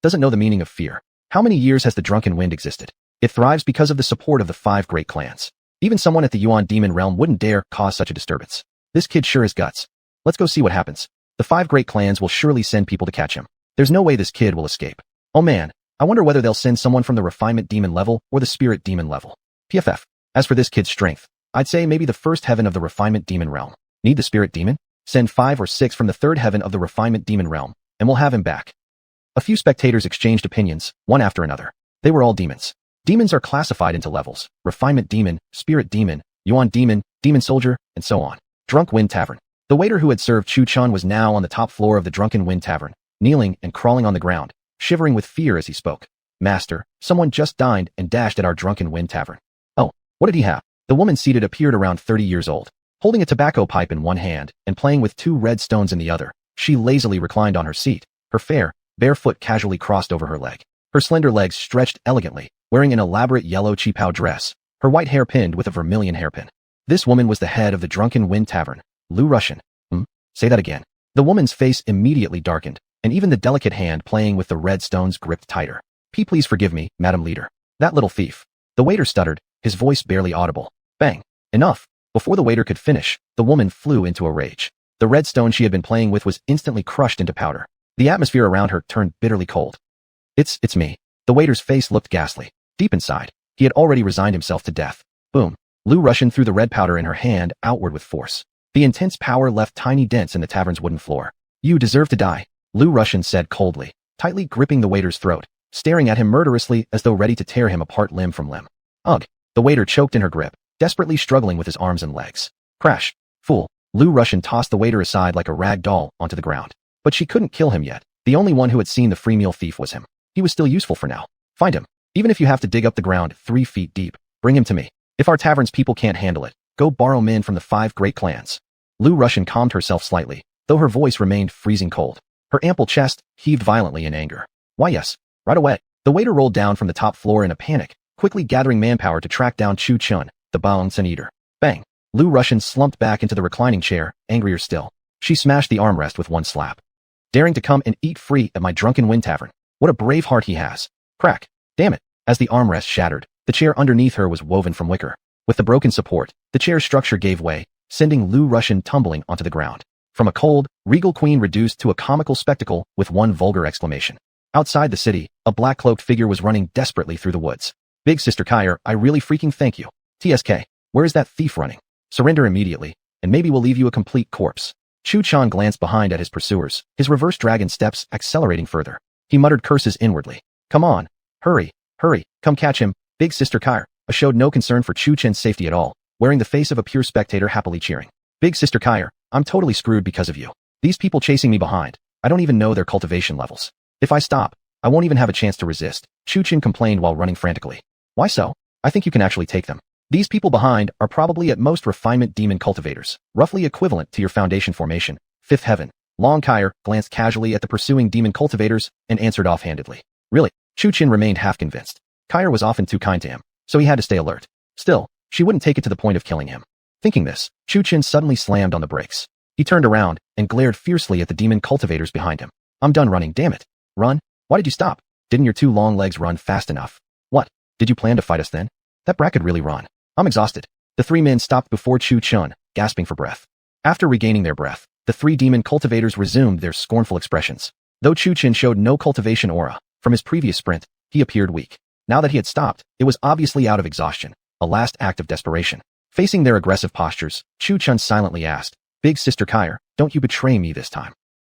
Doesn't know the meaning of fear. How many years has the Drunken Wind existed? It thrives because of the support of the 5 great clans. Even someone at the Yuan Demon Realm wouldn't dare cause such a disturbance. This kid sure has guts. Let's go see what happens. The 5 great clans will surely send people to catch him. There's no way this kid will escape. Oh man, I wonder whether they'll send someone from the Refinement Demon level or the Spirit Demon level. PFF. As for this kid's strength, I'd say maybe the first heaven of the Refinement Demon Realm. Need the Spirit Demon? Send 5 or 6 from the third heaven of the Refinement Demon Realm, and we'll have him back. A few spectators exchanged opinions, one after another. They were all demons. Demons are classified into levels: Refinement Demon, Spirit Demon, Yuan Demon, Demon Soldier, and so on. Drunk Wind Tavern. The waiter who had served Chu Chun was now on the top floor of the Drunken Wind Tavern, kneeling and crawling on the ground, shivering with fear as he spoke. "Master, someone just dined and dashed at our Drunken Wind Tavern." "Oh, what did he have?" The woman seated appeared around 30 years old, holding a tobacco pipe in one hand and playing with 2 red stones in the other. She lazily reclined on her seat, her fair, bare foot casually crossed over her leg. Her slender legs stretched elegantly, wearing an elaborate yellow qipao dress, her white hair pinned with a vermilion hairpin. This woman was the head of the Drunken Wind Tavern, Lu Russian. Say that again. The woman's face immediately darkened, and even the delicate hand playing with the red stones gripped tighter. Please forgive me, Madam Leader. That little thief." The waiter stuttered, his voice barely audible. Bang. Enough. Before the waiter could finish, the woman flew into a rage. The red stone she had been playing with was instantly crushed into powder. The atmosphere around her turned bitterly cold. It's me." The waiter's face looked ghastly. Deep inside, he had already resigned himself to death. Boom. Lu Russian threw the red powder in her hand outward with force. The intense power left tiny dents in the tavern's wooden floor. "You deserve to die," Lu Russian said coldly, tightly gripping the waiter's throat, staring at him murderously as though ready to tear him apart limb from limb. Ugh. The waiter choked in her grip, desperately struggling with his arms and legs. Crash. Fool. Lu Russian tossed the waiter aside like a rag doll onto the ground. But she couldn't kill him yet. The only one who had seen the free meal thief was him. He was still useful for now. Find him. Even if you have to dig up the ground 3 feet deep, bring him to me. If our tavern's people can't handle it, go borrow men from the 5 great clans. Lu Russian calmed herself slightly, though her voice remained freezing cold. Her ample chest heaved violently in anger. Why yes, right away. The waiter rolled down from the top floor in a panic, quickly gathering manpower to track down Chu Chun, the Baongshan eater. Bang. Lu Russian slumped back into the reclining chair, angrier still. She smashed the armrest with one slap. Daring to come and eat free at my Drunken Wind Tavern. What a brave heart he has. Crack. Damn it. As the armrest shattered, the chair underneath her was woven from wicker. With the broken support, the chair's structure gave way, sending Lu Russian tumbling onto the ground. From a cold, regal queen reduced to a comical spectacle with one vulgar exclamation. Outside the city, a black-cloaked figure was running desperately through the woods. "Big Sister Kyre, I really freaking thank you. TSK, where is that thief running? Surrender immediately, and maybe we'll leave you a complete corpse." Chu Chun glanced behind at his pursuers, his reverse dragon steps accelerating further. He muttered curses inwardly. "Come on. Hurry. Hurry. Come catch him, Big Sister Kyre." Showed no concern for Chu Chen's safety at all, wearing the face of a pure spectator happily cheering. "Big Sister Kyre, I'm totally screwed because of you. These people chasing me behind, I don't even know their cultivation levels. If I stop, I won't even have a chance to resist," Chu Chen complained while running frantically. "Why so? I think you can actually take them. These people behind are probably at most refinement demon cultivators, roughly equivalent to your foundation formation, 5th heaven." Long Kyre glanced casually at the pursuing demon cultivators and answered offhandedly. Really? Chu Chen remained half convinced. Kyre was often too kind to him, so he had to stay alert. Still, she wouldn't take it to the point of killing him. Thinking this, Chu Chen suddenly slammed on the brakes. He turned around and glared fiercely at the demon cultivators behind him. "I'm done running, damn it. Run? Why did you stop? Didn't your 2 long legs run fast enough? What? Did you plan to fight us then? That brat could really run. I'm exhausted." The 3 men stopped before Chu Chun, gasping for breath. After regaining their breath, the three demon cultivators resumed their scornful expressions. Though Chu Chen showed no cultivation aura, from his previous sprint, he appeared weak. Now that he had stopped, it was obviously out of exhaustion, a last act of desperation. Facing their aggressive postures, Chu Chen silently asked, "Big Sister Kyre, don't you betray me this time?"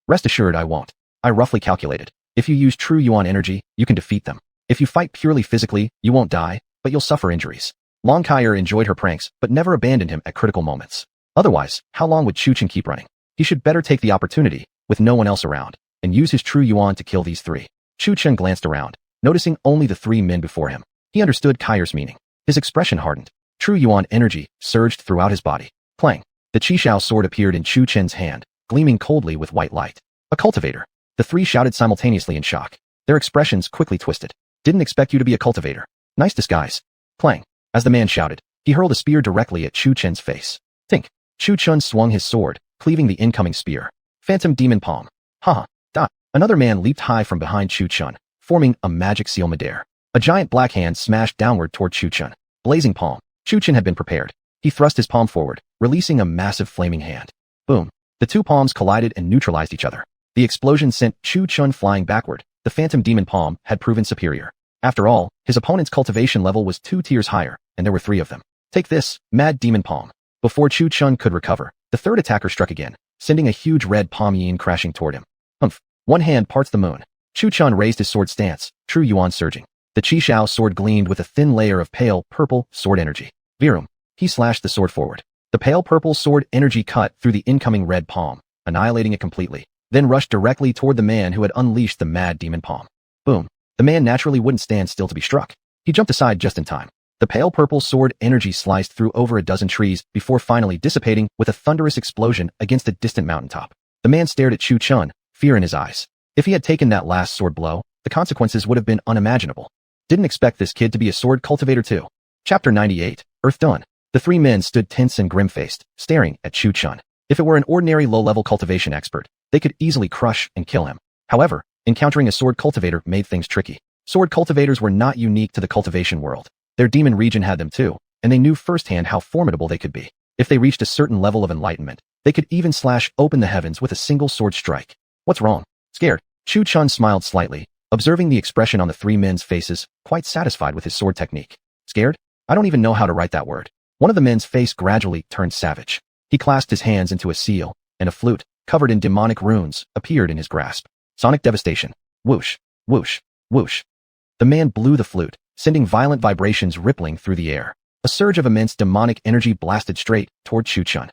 "Rest assured I won't. I roughly calculated. If you use true Yuan energy, you can defeat them. If you fight purely physically, you won't die, but you'll suffer injuries." Long Kyre enjoyed her pranks, but never abandoned him at critical moments. Otherwise, how long would Chu Chen keep running? He should better take the opportunity, with no one else around, and use his true Yuan to kill these three. Chu Chen glanced around, noticing only the three men before him. He understood Kyre's meaning. His expression hardened. True Yuan energy surged throughout his body. Clang. The Qishao sword appeared in Chu Chen's hand, gleaming coldly with white light. "A cultivator." The three shouted simultaneously in shock. Their expressions quickly twisted. "Didn't expect you to be a cultivator. Nice disguise." Clang. As the man shouted, he hurled a spear directly at Chu Chen's face. Tink. Chu Chen swung his sword, cleaving the incoming spear. Phantom Demon Palm. Haha. Dot. Another man leaped high from behind Chu Chen, forming a magic seal midair. A giant black hand smashed downward toward Chu Chen. Blazing palm. Chu Chen had been prepared. He thrust his palm forward, releasing a massive flaming hand. Boom. The two palms collided and neutralized each other. The explosion sent Chu Chen flying backward. The Phantom Demon Palm had proven superior. After all, his opponent's cultivation level was 2 tiers higher, and there were 3 of them. "Take this, Mad Demon Palm." Before Chu Chen could recover, the third attacker struck again, sending a huge red palm yin crashing toward him. Humph. One hand parts the moon. Chu Chen raised his sword stance, true Yuan surging. The Qishao sword gleamed with a thin layer of pale purple sword energy. Virum. He slashed the sword forward. The pale purple sword energy cut through the incoming red palm, annihilating it completely, then rushed directly toward the man who had unleashed the Mad Demon Palm. Boom. The man naturally wouldn't stand still to be struck. He jumped aside just in time. The pale purple sword energy sliced through over a dozen trees before finally dissipating with a thunderous explosion against a distant mountaintop. The man stared at Chu Chen, fear in his eyes. If he had taken that last sword blow, the consequences would have been unimaginable. Didn't expect this kid to be a sword cultivator too. Chapter 98, Earth Dawn. The three men stood tense and grim-faced, staring at Chu Chen. If it were an ordinary low-level cultivation expert, they could easily crush and kill him. However, encountering a sword cultivator made things tricky. Sword cultivators were not unique to the cultivation world. Their demon region had them too, and they knew firsthand how formidable they could be. If they reached a certain level of enlightenment, they could even slash open the heavens with a single sword strike. What's wrong? Scared. Chu Chen smiled slightly, observing the expression on the three men's faces, quite satisfied with his sword technique. Scared? I don't even know how to write that word. One of the men's face gradually turned savage. He clasped his hands into a seal, and a flute, covered in demonic runes, appeared in his grasp. Sonic devastation. Whoosh, whoosh, whoosh. The man blew the flute, sending violent vibrations rippling through the air. A surge of immense demonic energy blasted straight toward Chu Chen.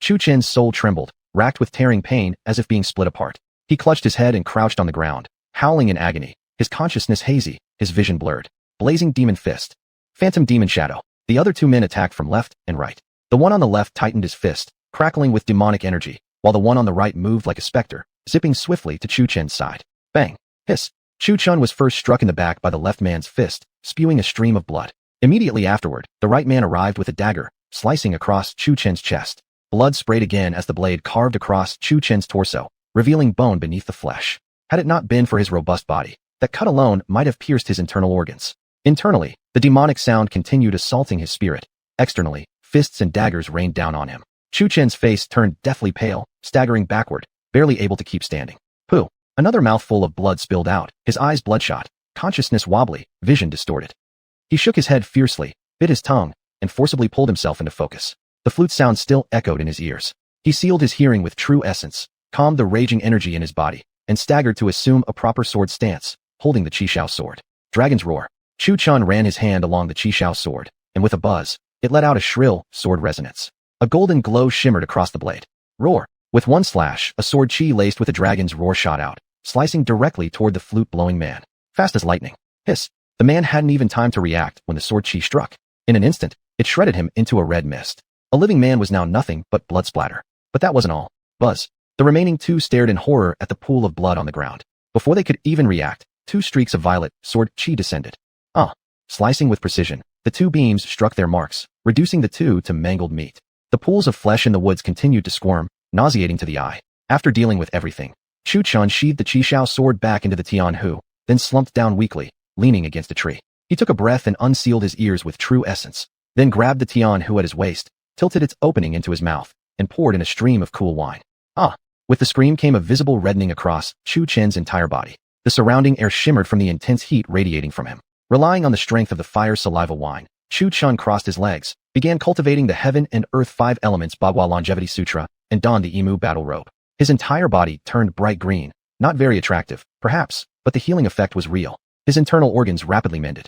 Chu Chen's soul trembled, racked with tearing pain as if being split apart. He clutched his head and crouched on the ground, howling in agony, his consciousness hazy, his vision blurred. Blazing demon fist. Phantom demon shadow. The other two men attacked from left and right. The one on the left tightened his fist, crackling with demonic energy, while the one on the right moved like a specter, zipping swiftly to Chu Chen's side. Bang! Hiss! Chu Chen was first struck in the back by the left man's fist, spewing a stream of blood. Immediately afterward, the right man arrived with a dagger, slicing across Chu Chen's chest. Blood sprayed again as the blade carved across Chu Chen's torso, revealing bone beneath the flesh. Had it not been for his robust body, that cut alone might have pierced his internal organs. Internally, the demonic sound continued assaulting his spirit. Externally, fists and daggers rained down on him. Chu Chen's face turned deathly pale, staggering backward, barely able to keep standing. Pooh! Another mouthful of blood spilled out, his eyes bloodshot, consciousness wobbly, vision distorted. He shook his head fiercely, bit his tongue, and forcibly pulled himself into focus. The flute sound still echoed in his ears. He sealed his hearing with true essence, calmed the raging energy in his body, and staggered to assume a proper sword stance, holding the Qishao sword. Dragon's roar. Chu Chen ran his hand along the Qishao sword, and with a buzz, it let out a shrill sword resonance. A golden glow shimmered across the blade. Roar. With one slash, a sword chi laced with a dragon's roar shot out, slicing directly toward the flute-blowing man. Fast as lightning. Hiss. The man hadn't even time to react when the sword chi struck. In an instant, it shredded him into a red mist. A living man was now nothing but blood splatter. But that wasn't all. Buzz. The remaining two stared in horror at the pool of blood on the ground. Before they could even react, 2 streaks of violet sword chi descended. Slicing with precision, the 2 beams struck their marks, reducing the 2 to mangled meat. The pools of flesh in the woods continued to squirm, nauseating to the eye. After dealing with everything, Chu Chen sheathed the Qishao sword back into the Tianhu, then slumped down weakly, leaning against a tree. He took a breath and unsealed his ears with true essence, then grabbed the Tianhu at his waist, tilted its opening into his mouth, and poured in a stream of cool wine. Ah! With the scream came a visible reddening across Chu Chen's entire body. The surrounding air shimmered from the intense heat radiating from him. Relying on the strength of the fire saliva wine, Chu Chen crossed his legs, began cultivating the Heaven and Earth 5 Elements Bagua Longevity Sutra, and donned the Emu battle robe. His entire body turned bright green, not very attractive, perhaps, but the healing effect was real. His internal organs rapidly mended.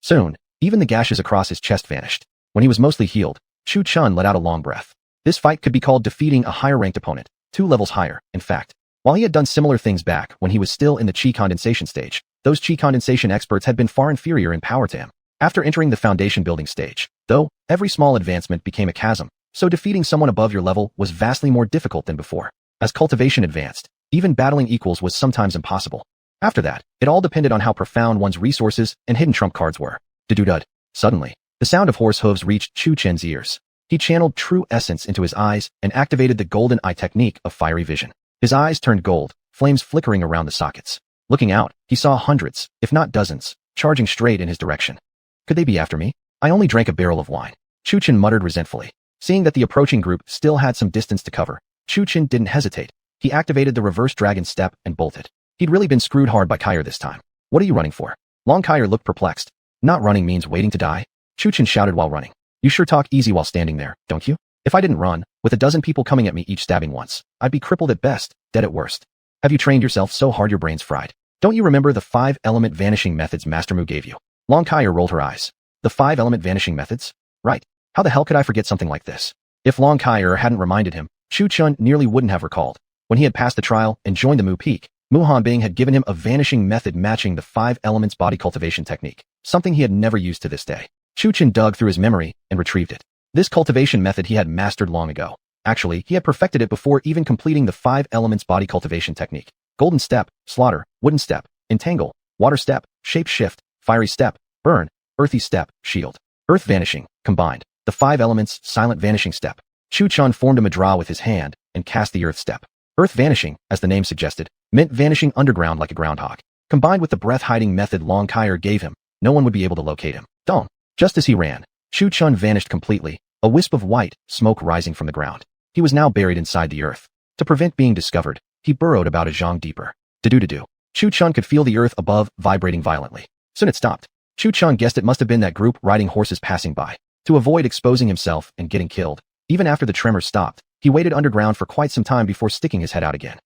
Soon, even the gashes across his chest vanished. When he was mostly healed, Chu Chen let out a long breath. This fight could be called defeating a higher-ranked opponent, 2 levels higher, in fact. While he had done similar things back when he was still in the Qi condensation stage, those Qi condensation experts had been far inferior in power to him. After entering the foundation building stage, though, every small advancement became a chasm, so defeating someone above your level was vastly more difficult than before. As cultivation advanced, even battling equals was sometimes impossible. After that, it all depended on how profound one's resources and hidden trump cards were. Dududud. Suddenly, the sound of horse hooves reached Chu Chen's ears. He channeled true essence into his eyes and activated the golden eye technique of fiery vision. His eyes turned gold, flames flickering around the sockets. Looking out, he saw hundreds, if not dozens, charging straight in his direction. Could they be after me? I only drank a barrel of wine. Chu Chen muttered resentfully. Seeing that the approaching group still had some distance to cover, Chu Chen didn't hesitate. He activated the reverse dragon step and bolted. He'd really been screwed hard by Kyer this time. What are you running for? Long Kyer looked perplexed. Not running means waiting to die? Chu Chen shouted while running. You sure talk easy while standing there, don't you? If I didn't run, with a dozen people coming at me each stabbing once, I'd be crippled at best, dead at worst. Have you trained yourself so hard your brain's fried? Don't you remember the 5-element vanishing methods Master Mu gave you? Long Kyer rolled her eyes. The 5-element vanishing methods? Right. How the hell could I forget something like this? If Long Kyer hadn't reminded him, Chu Chen nearly wouldn't have recalled. When he had passed the trial and joined the Mu Peak, Mu Hanbing had given him a vanishing method matching the 5 elements body cultivation technique, something he had never used to this day. Chu Chen dug through his memory and retrieved it. This cultivation method he had mastered long ago. Actually, he had perfected it before even completing the 5 elements body cultivation technique. Golden step, slaughter, wooden step, entangle, water step, shape shift, fiery step, burn, earthy step, shield. Earth vanishing, combined. The 5 elements silent vanishing step. Chu Chen formed a mudra with his hand and cast the earth step. Earth vanishing, as the name suggested, meant vanishing underground like a groundhog. Combined with the breath-hiding method Long Kyer gave him, no one would be able to locate him. Don't. Just as he ran, Chu Chen vanished completely, a wisp of white smoke rising from the ground. He was now buried inside the earth. To prevent being discovered, he burrowed about a zhang deeper. Do-do-do-do. Chu Chen could feel the earth above vibrating violently. Soon it stopped. Chu Chen guessed it must have been that group riding horses passing by. To avoid exposing himself and getting killed, even after the tremors stopped, he waited underground for quite some time before sticking his head out again.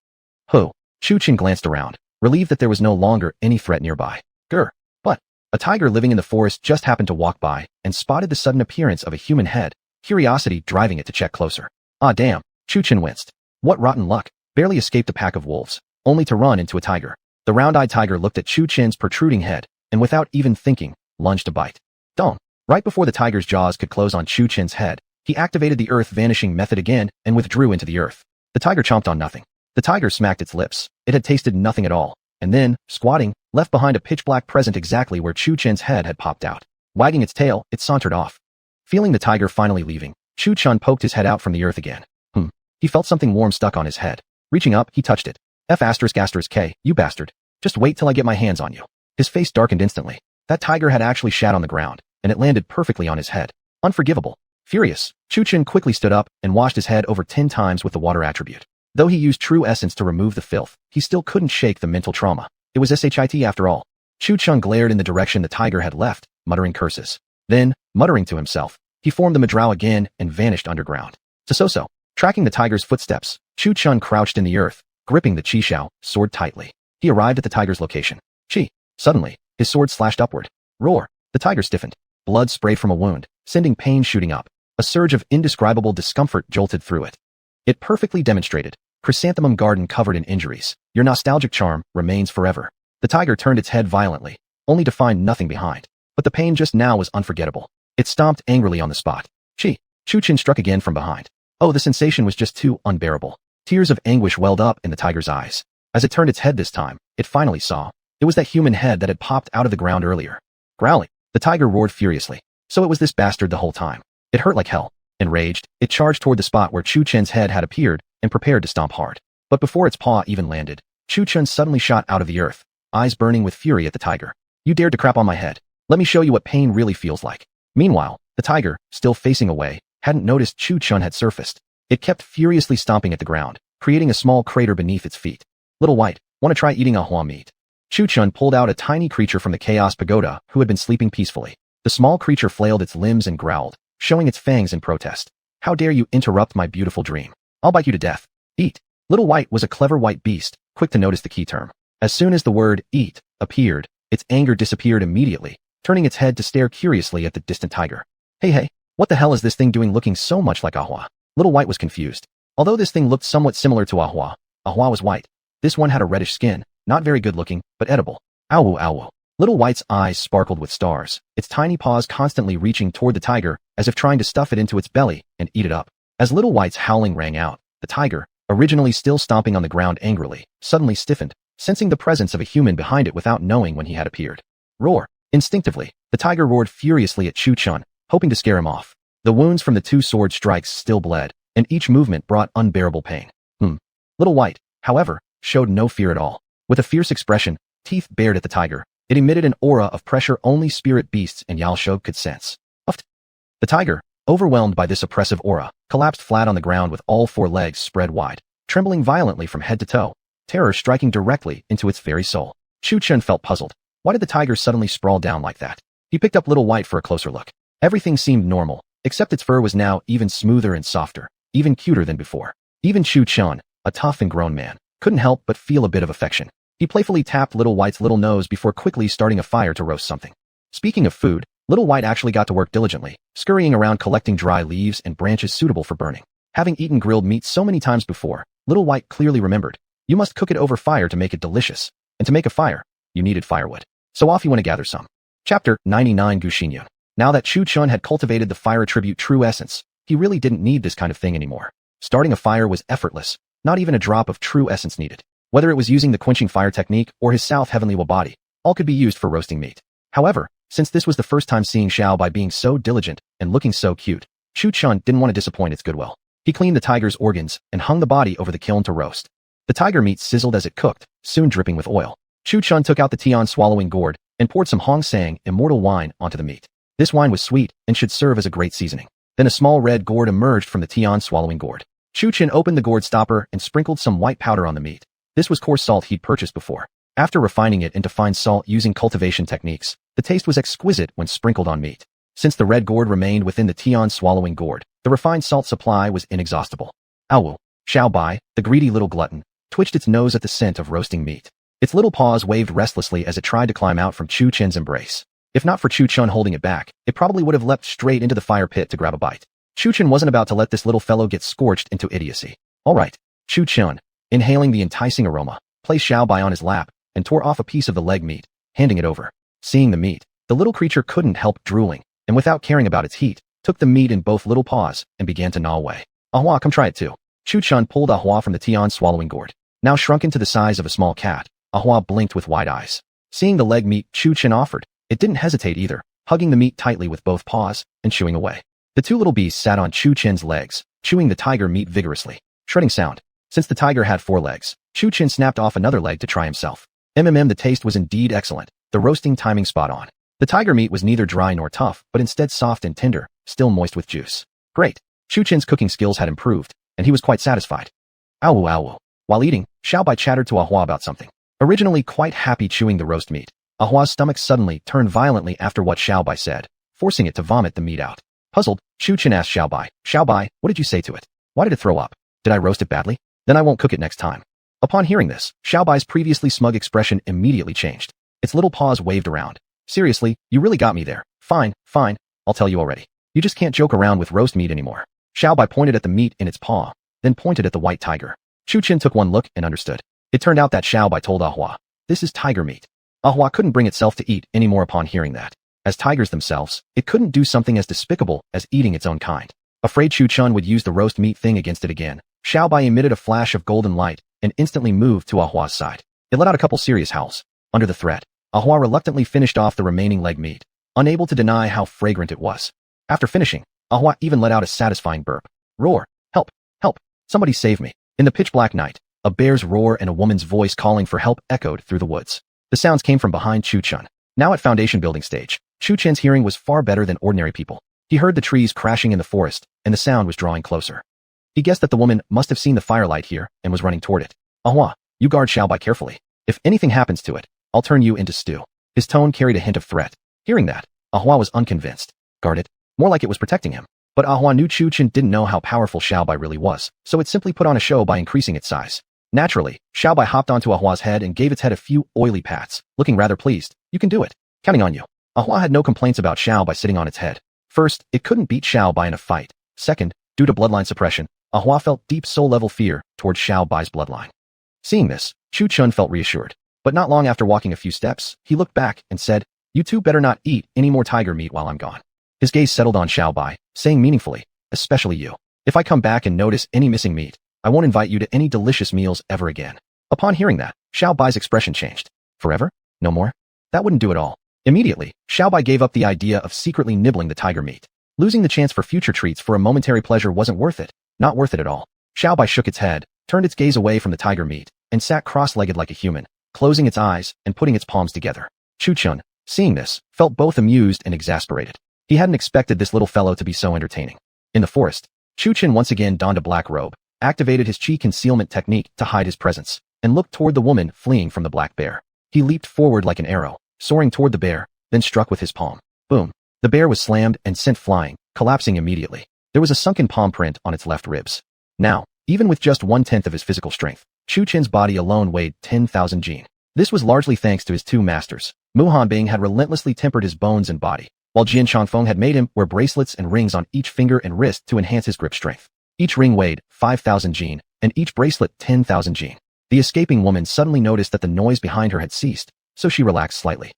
Ho! Chu Chen glanced around, relieved that there was no longer any threat nearby. Grr! But a tiger living in the forest just happened to walk by and spotted the sudden appearance of a human head, curiosity driving it to check closer. Ah damn! Chu Chen winced. What rotten luck! Barely escaped a pack of wolves, only to run into a tiger. The round-eyed tiger looked at Chu Chen's protruding head, and without even thinking, lunged to bite. Don't! Right before the tiger's jaws could close on Chu Chen's head, he activated the earth vanishing method again and withdrew into the earth. The tiger chomped on nothing. The tiger smacked its lips. It had tasted nothing at all, and then, squatting, left behind a pitch-black present exactly where Chu Chen's head had popped out. Wagging its tail, it sauntered off. Feeling the tiger finally leaving, Chu Chen poked his head out from the earth again. He felt something warm stuck on his head. Reaching up, he touched it. F***K, you bastard. Just wait till I get my hands on you. His face darkened instantly. That tiger had actually shat on the ground, and it landed perfectly on his head. Unforgivable. Furious, Chu Chen quickly stood up and washed his head over 10 times with the water attribute. Though he used true essence to remove the filth, he still couldn't shake the mental trauma. It was shit after all. Chu Chen glared in the direction the tiger had left, muttering curses. Then, muttering to himself, he formed the Madrow again and vanished underground. So. Tracking the tiger's footsteps, Chu Chen crouched in the earth, gripping the Qishao sword tightly. He arrived at the tiger's location. Chi! Suddenly, his sword slashed upward. Roar! The tiger stiffened. Blood sprayed from a wound, sending pain shooting up. A surge of indescribable discomfort jolted through it. It perfectly demonstrated. Chrysanthemum garden covered in injuries. Your nostalgic charm remains forever. The tiger turned its head violently, only to find nothing behind. But the pain just now was unforgettable. It stomped angrily on the spot. Chi! Chu Chen struck again from behind. Oh, the sensation was just too unbearable. Tears of anguish welled up in the tiger's eyes. As it turned its head this time, it finally saw. It was that human head that had popped out of the ground earlier. Growling, the tiger roared furiously. So it was this bastard the whole time. It hurt like hell. Enraged, it charged toward the spot where Chu Chen's head had appeared and prepared to stomp hard. But before its paw even landed, Chu Chen suddenly shot out of the earth, eyes burning with fury at the tiger. You dared to crap on my head. Let me show you what pain really feels like. Meanwhile, the tiger, still facing away, hadn't noticed Chu Chen had surfaced. It kept furiously stomping at the ground, creating a small crater beneath its feet. Little White, want to try eating Ahua meat? Chu Chun pulled out a tiny creature from the Chaos Pagoda who had been sleeping peacefully. The small creature flailed its limbs and growled, showing its fangs in protest. How dare you interrupt my beautiful dream? I'll bite you to death. Eat. Little White was a clever white beast, quick to notice the key term. As soon as the word eat appeared, its anger disappeared immediately, turning its head to stare curiously at the distant tiger. Hey, what the hell is this thing doing looking so much like Ahua? Little White was confused. Although this thing looked somewhat similar to Ahua, Ahua was white. This one had a reddish skin, not very good looking, but edible. Ow, ow. Little White's eyes sparkled with stars, its tiny paws constantly reaching toward the tiger, as if trying to stuff it into its belly and eat it up. As Little White's howling rang out, the tiger, originally still stomping on the ground angrily, suddenly stiffened, sensing the presence of a human behind it without knowing when he had appeared. Roar! Instinctively, the tiger roared furiously at Chu Chun, hoping to scare him off. The wounds from the two sword strikes still bled, and each movement brought unbearable pain. Little White, however, showed no fear at all. With a fierce expression, teeth bared at the tiger, it emitted an aura of pressure only spirit beasts and Yalshog could sense. Uffed. The tiger, overwhelmed by this oppressive aura, collapsed flat on the ground with all four legs spread wide, trembling violently from head to toe, terror striking directly into its very soul. Chu Chun felt puzzled. Why did the tiger suddenly sprawl down like that? He picked up Little White for a closer look. Everything seemed normal, except its fur was now even smoother and softer, even cuter than before. Even Chu Chun, a tough and grown man, couldn't help but feel a bit of affection. He playfully tapped Little White's little nose before quickly starting a fire to roast something. Speaking of food, Little White actually got to work diligently, scurrying around collecting dry leaves and branches suitable for burning. Having eaten grilled meat so many times before, Little White clearly remembered. You must cook it over fire to make it delicious, and to make a fire, you needed firewood. So off he went to gather some. Chapter 99 Gushinyun. Now that Chu Chun had cultivated the fire attribute true essence, he really didn't need this kind of thing anymore. Starting a fire was effortless, not even a drop of true essence needed. Whether it was using the quenching fire technique or his South Heavenly Will body, all could be used for roasting meat. However, since this was the first time seeing Xiao Bai being so diligent and looking so cute, Chu Chun didn't want to disappoint its goodwill. He cleaned the tiger's organs and hung the body over the kiln to roast. The tiger meat sizzled as it cooked, soon dripping with oil. Chu Chun took out the Tian swallowing gourd and poured some Hong Sang immortal wine onto the meat. This wine was sweet and should serve as a great seasoning. Then a small red gourd emerged from the Tian swallowing gourd. Chu Chun opened the gourd stopper and sprinkled some white powder on the meat. This was coarse salt he'd purchased before. After refining it into fine salt using cultivation techniques, the taste was exquisite when sprinkled on meat. Since the red gourd remained within the Tian swallowing gourd, the refined salt supply was inexhaustible. Ow! Xiao Bai, the greedy little glutton, twitched its nose at the scent of roasting meat. Its little paws waved restlessly as it tried to climb out from Chu Chun's embrace. If not for Chu Chun holding it back, it probably would have leapt straight into the fire pit to grab a bite. Chu Chun wasn't about to let this little fellow get scorched into idiocy. All right, Chu Chun, inhaling the enticing aroma, placed Xiao Bai on his lap and tore off a piece of the leg meat, handing it over. Seeing the meat, the little creature couldn't help drooling, and without caring about its heat, took the meat in both little paws and began to gnaw away. Ahua, come try it too. Chu Chun pulled Ahua from the Tian swallowing gourd. Now shrunken to the size of a small cat, Ahua blinked with wide eyes. Seeing the leg meat Chu Chun offered, it didn't hesitate either, hugging the meat tightly with both paws and chewing away. The two little beasts sat on Chu Chun's legs, chewing the tiger meat vigorously. Shredding sound. Since the tiger had 4 legs, Chu Chun snapped off another leg to try himself. The taste was indeed excellent, the roasting timing spot on. The tiger meat was neither dry nor tough, but instead soft and tender, still moist with juice. Great. Chu Chun's cooking skills had improved, and he was quite satisfied. Ow, ow. While eating, Xiao Bai chattered to Ahua about something. Originally quite happy chewing the roast meat, Ahua's stomach suddenly turned violently after what Xiao Bai said, forcing it to vomit the meat out. Puzzled, Chu Chun asked Xiao Bai, what did you say to it? Why did it throw up? Did I roast it badly? Then I won't cook it next time. Upon hearing this, Xiao Bai's previously smug expression immediately changed. Its little paws waved around. Seriously, you really got me there. Fine, I'll tell you already. You just can't joke around with roast meat anymore. Xiao Bai pointed at the meat in its paw, then pointed at the white tiger. Chu Chun took one look and understood. It turned out that Xiao Bai told Ahua, this is tiger meat. Ahua couldn't bring itself to eat anymore upon hearing that. As tigers themselves, it couldn't do something as despicable as eating its own kind. Afraid Chu Chun would use the roast meat thing against it again, Xiao Bai emitted a flash of golden light and instantly moved to Ahua's side. It let out a couple serious howls. Under the threat, Ahua reluctantly finished off the remaining leg meat, unable to deny how fragrant it was. After finishing, Ahua even let out a satisfying burp. Roar! Help! Help! Somebody save me! In the pitch-black night, a bear's roar and a woman's voice calling for help echoed through the woods. The sounds came from behind Chu Chun. Now at foundation building stage, Chu Chun's hearing was far better than ordinary people. He heard the trees crashing in the forest, and the sound was drawing closer. He guessed that the woman must have seen the firelight here and was running toward it. Ahua, you guard Xiaobai carefully. If anything happens to it, I'll turn you into stew. His tone carried a hint of threat. Hearing that, Ahua was unconvinced. Guard it? More like it was protecting him. But Ahua knew Chu Chen didn't know how powerful Xiaobai really was, so it simply put on a show by increasing its size. Naturally, Xiaobai hopped onto Ahua's head and gave its head a few oily pats, looking rather pleased. You can do it. Counting on you. Ahua had no complaints about Xiaobai sitting on its head. First, it couldn't beat Xiaobai in a fight. Second, due to bloodline suppression, Ahua felt deep soul-level fear towards Xiaobai's bloodline. Seeing this, Chu Chen felt reassured. But not long after walking a few steps, he looked back and said, "You two better not eat any more tiger meat while I'm gone." His gaze settled on Xiaobai, saying meaningfully, "Especially you. If I come back and notice any missing meat, I won't invite you to any delicious meals ever again." Upon hearing that, Xiaobai's expression changed. Forever? No more? That wouldn't do it all. Immediately, Xiaobai gave up the idea of secretly nibbling the tiger meat. Losing the chance for future treats for a momentary pleasure wasn't worth it. Not worth it at all. Xiaobai shook its head, turned its gaze away from the tiger meat, and sat cross-legged like a human, closing its eyes and putting its palms together. Chu Chen, seeing this, felt both amused and exasperated. He hadn't expected this little fellow to be so entertaining. In the forest, Chu Chen once again donned a black robe, activated his chi concealment technique to hide his presence, and looked toward the woman fleeing from the black bear. He leaped forward like an arrow, soaring toward the bear, then struck with his palm. Boom. The bear was slammed and sent flying, collapsing immediately. There was a sunken palm print on its left ribs. Now, even with just 1/10 of his physical strength, Chu Chen's body alone weighed 10,000 jin. This was largely thanks to his two masters. Mu Hanbing had relentlessly tempered his bones and body, while Jian Changfeng had made him wear bracelets and rings on each finger and wrist to enhance his grip strength. Each ring weighed 5,000 jin, and each bracelet 10,000 jin. The escaping woman suddenly noticed that the noise behind her had ceased, so she relaxed slightly.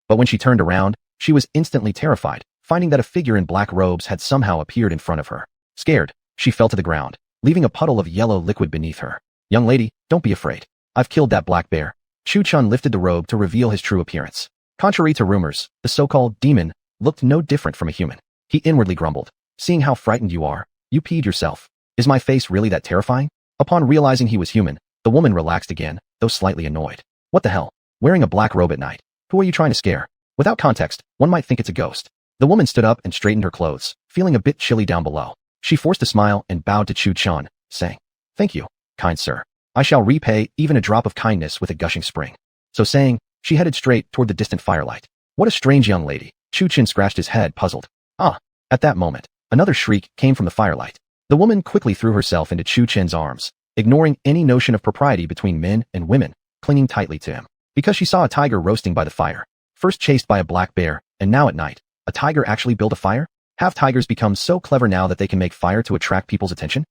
But when she turned around, she was instantly terrified, finding that a figure in black robes had somehow appeared in front of her. Scared, she fell to the ground, leaving a puddle of yellow liquid beneath her. "Young lady, don't be afraid. I've killed that black bear." Chu Chen lifted the robe to reveal his true appearance. Contrary to rumors, the so-called demon looked no different from a human. He inwardly grumbled, "Seeing how frightened you are, you peed yourself. Is my face really that terrifying?" Upon realizing he was human, the woman relaxed again, though slightly annoyed. "What the hell? Wearing a black robe at night? Who are you trying to scare?" Without context, one might think it's a ghost. The woman stood up and straightened her clothes, feeling a bit chilly down below. She forced a smile and bowed to Chu Chen, saying, "Thank you, kind sir. I shall repay even a drop of kindness with a gushing spring." So saying, she headed straight toward the distant firelight. What a strange young lady. Chu Chen scratched his head, puzzled. At that moment, another shriek came from the firelight. The woman quickly threw herself into Chu Chen's arms, ignoring any notion of propriety between men and women, clinging tightly to him. Because she saw a tiger roasting by the fire, first chased by a black bear, and now at night, a tiger actually built a fire? Have tigers become so clever now that they can make fire to attract people's attention?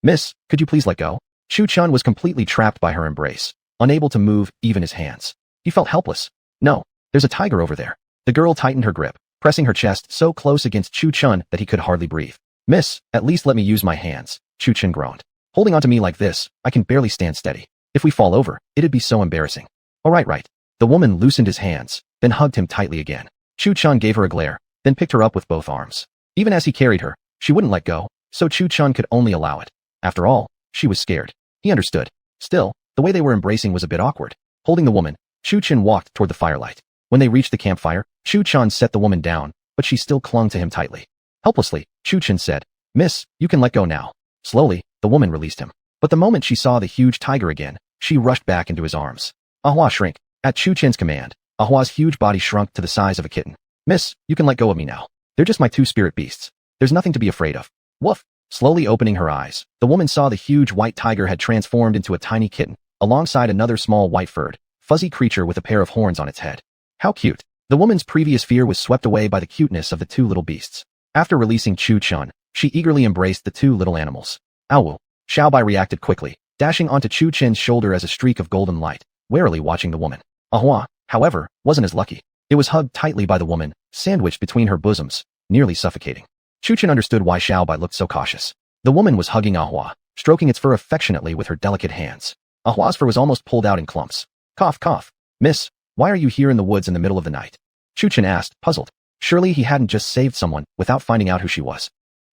"Miss, could you please let go?" Chu Chen was completely trapped by her embrace, unable to move even his hands. He felt helpless. "No, there's a tiger over there." The girl tightened her grip, pressing her chest so close against Chu Chen that he could hardly breathe. "Miss, at least let me use my hands," Chu Chen groaned. "Holding onto me like this, I can barely stand steady. If we fall over, it'd be so embarrassing." "All right. The woman loosened his hands, then hugged him tightly again. Chu Chen gave her a glare, then picked her up with both arms. Even as he carried her, she wouldn't let go, so Chu Chen could only allow it. After all, she was scared. He understood. Still, the way they were embracing was a bit awkward. Holding the woman, Chu Chen walked toward the firelight. When they reached the campfire, Chu Chen set the woman down, but she still clung to him tightly. Helplessly, Chu Chen said, "Miss, you can let go now." Slowly, the woman released him. But the moment she saw the huge tiger again, she rushed back into his arms. Ahua shrank. At Chu Chen's command, Ahua's huge body shrunk to the size of a kitten. "Miss, you can let go of me now. They're just my two spirit beasts. There's nothing to be afraid of." Woof! Slowly opening her eyes, the woman saw the huge white tiger had transformed into a tiny kitten, alongside another small white-furred, fuzzy creature with a pair of horns on its head. How cute! The woman's previous fear was swept away by the cuteness of the two little beasts. After releasing Chu Chen, she eagerly embraced the two little animals. "Ow!" Xiaobai reacted quickly, dashing onto Chu Chen's shoulder as a streak of golden light, warily watching the woman. Ahua, however, wasn't as lucky. It was hugged tightly by the woman, sandwiched between her bosoms, nearly suffocating. Chu Chen understood why Xiaobai looked so cautious. The woman was hugging Ahua, stroking its fur affectionately with her delicate hands. Ahua's fur was almost pulled out in clumps. Cough, cough. "Miss, why are you here in the woods in the middle of the night?" Chu Chen asked, puzzled. Surely he hadn't just saved someone without finding out who she was.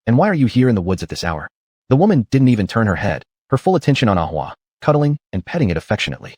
"And why are you here in the woods at this hour?" The woman didn't even turn her head, her full attention on Ahua, cuddling and petting it affectionately.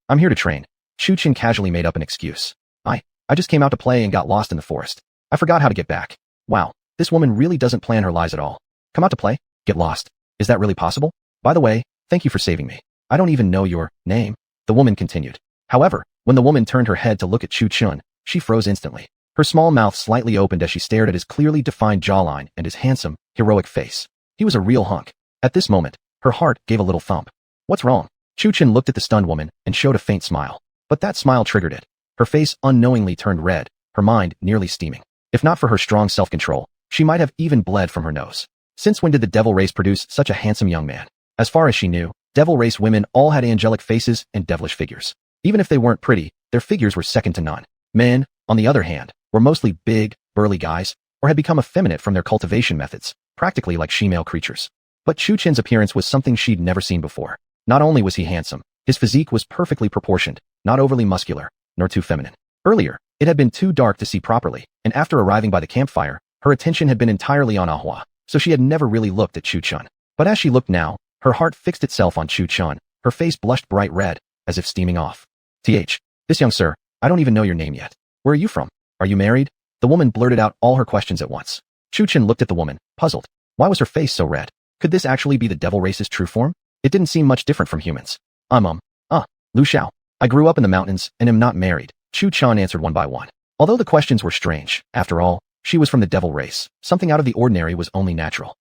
I'm here to train." Chu Chen casually made up an excuse. I just came out to play and got lost in the forest. I forgot how to get back." Wow, this woman really doesn't plan her lies at all. "Come out to play?" Get lost. Is that really possible? By the way, thank you for saving me. I don't even know your name. The woman continued. However, when the woman turned her head to look at Chu Chun, she froze instantly. Her small mouth slightly opened as she stared at his clearly defined jawline and his handsome, heroic face. He was a real hunk. At this moment, her heart gave a little thump. What's wrong? Chu Chun looked at the stunned woman and showed a faint smile. But that smile triggered it. Her face unknowingly turned red, her mind nearly steaming. If not for her strong self-control, she might have even bled from her nose. Since when did the devil race produce such a handsome young man? As far as she knew, devil race women all had angelic faces and devilish figures. Even if they weren't pretty, their figures were second to none. Men, on the other hand, were mostly big, burly guys, or had become effeminate from their cultivation methods, practically like she-male creatures. But Chu Chin's appearance was something she'd never seen before. Not only was he handsome, his physique was perfectly proportioned, not overly muscular, nor too feminine. Earlier, it had been too dark to see properly, and after arriving by the campfire, her attention had been entirely on Ahua, so she had never really looked at Chu Chun. But as she looked now, her heart fixed itself on Chu Chun, her face blushed bright red, as if steaming off. This young sir, I don't even know your name yet. Where are you from? Are you married? The woman blurted out all her questions at once. Chu Chun looked at the woman, puzzled. Why was her face so red? Could this actually be the devil race's true form? It didn't seem much different from humans. Lu Xiao. I grew up in the mountains and am not married, Chu Chun answered one by one. Although the questions were strange, after all, she was from the devil race. Something out of the ordinary was only natural.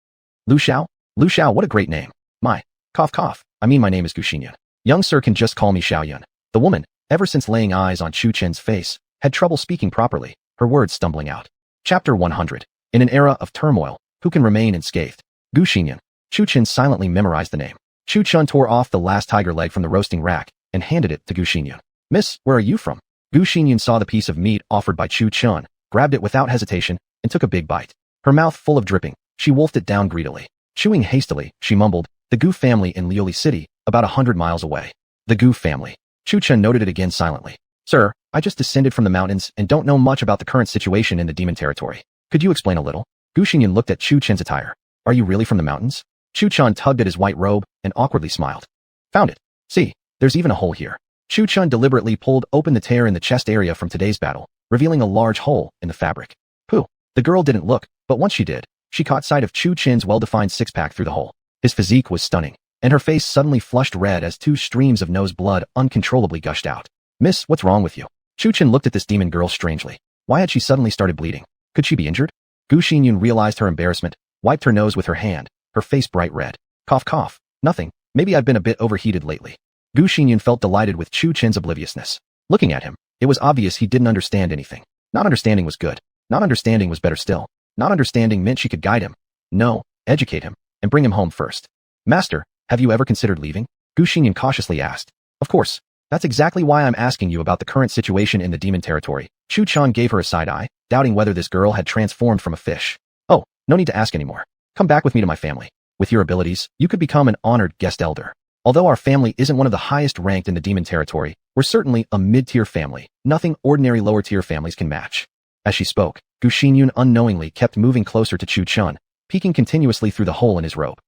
Lu Xiao? Lu Xiao, what a great name. My. Cough. I mean, my name is Gu Xinyun. Young sir can just call me Xiaoyun. The woman, ever since laying eyes on Chu Chen's face, had trouble speaking properly, her words stumbling out. Chapter 100. In an era of turmoil, who can remain unscathed? Gu Xinyun. Chu Chen silently memorized the name. Chu Chun tore off the last tiger leg from the roasting rack and handed it to Gu Xinyun. Miss, where are you from? Gu Xinyun saw the piece of meat offered by Chu Chun, grabbed it without hesitation, and took a big bite. Her mouth full of dripping, she wolfed it down greedily. Chewing hastily, she mumbled, the Gu family in Liuli City, about 100 miles away. The Gu family. Chu Chun noted it again silently. Sir, I just descended from the mountains and don't know much about the current situation in the demon territory. Could you explain a little? Gu Xinyun looked at Chu Chen's attire. Are you really from the mountains? Chu Chun tugged at his white robe and awkwardly smiled. Found it. See, there's even a hole here. Chu Chun deliberately pulled open the tear in the chest area from today's battle, revealing a large hole in the fabric. Pooh. The girl didn't look, but once she did, she caught sight of Chu Chen's well-defined six-pack through the hole. His physique was stunning, and her face suddenly flushed red as two streams of nose blood uncontrollably gushed out. Miss, what's wrong with you? Chu Chen looked at this demon girl strangely. Why had she suddenly started bleeding? Could she be injured? Gu Xinyun realized her embarrassment, wiped her nose with her hand, her face bright red. Cough. Nothing. Maybe I've been a bit overheated lately. Gu Xinyun felt delighted with Chu Chen's obliviousness. Looking at him, it was obvious he didn't understand anything. Not understanding was good. Not understanding was better still. Not understanding meant she could guide him. No, educate him, and bring him home first. Master, have you ever considered leaving? Gu Xinyun cautiously asked. Of course. That's exactly why I'm asking you about the current situation in the demon territory. Chu Chun gave her a side eye, doubting whether this girl had transformed from a fish. Oh, no need to ask anymore. Come back with me to my family. With your abilities, you could become an honored guest elder. Although our family isn't one of the highest ranked in the demon territory, we're certainly a mid-tier family. Nothing ordinary lower-tier families can match. As she spoke, Gu Xinyun unknowingly kept moving closer to Chu Chun, peeking continuously through the hole in his robe.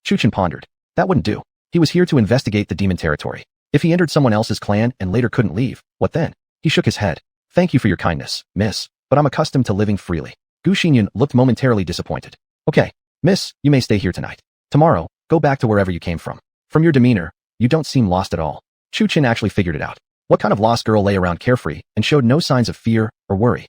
Chu Chun pondered. That wouldn't do. He was here to investigate the demon territory. If he entered someone else's clan and later couldn't leave, what then? He shook his head. Thank you for your kindness, miss, but I'm accustomed to living freely. Gu Xinyun looked momentarily disappointed. Okay, miss, you may stay here tonight. Tomorrow, go back to wherever you came from. From your demeanor, you don't seem lost at all. Chu Chen actually figured it out. What kind of lost girl lay around carefree and showed no signs of fear or worry?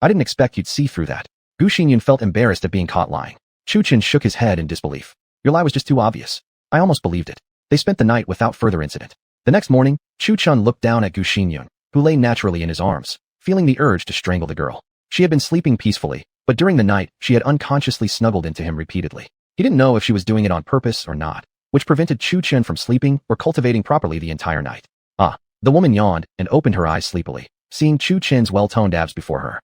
I didn't expect you'd see through that. Gu Xinyun felt embarrassed at being caught lying. Chu Chen shook his head in disbelief. Your lie was just too obvious. I almost believed it. They spent the night without further incident. The next morning, Chu Chun looked down at Gu Xinyun, who lay naturally in his arms, feeling the urge to strangle the girl. She had been sleeping peacefully, but during the night, she had unconsciously snuggled into him repeatedly. He didn't know if she was doing it on purpose or not, which prevented Chu Chen from sleeping or cultivating properly the entire night. The woman yawned and opened her eyes sleepily, seeing Chu Chen's well-toned abs before her.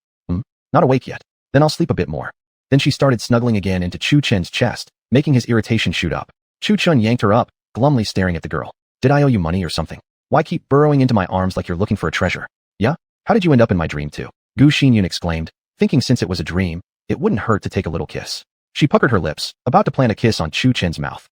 Not awake yet. Then I'll sleep a bit more. Then she started snuggling again into Chu Chen's chest, making his irritation shoot up. Chu Chun yanked her up, glumly staring at the girl. Did I owe you money or something? Why keep burrowing into my arms like you're looking for a treasure? Yeah? How did you end up in my dream too? Gu Xinyun exclaimed, thinking since it was a dream, it wouldn't hurt to take a little kiss. She puckered her lips, about to plant a kiss on Chu Chen's mouth.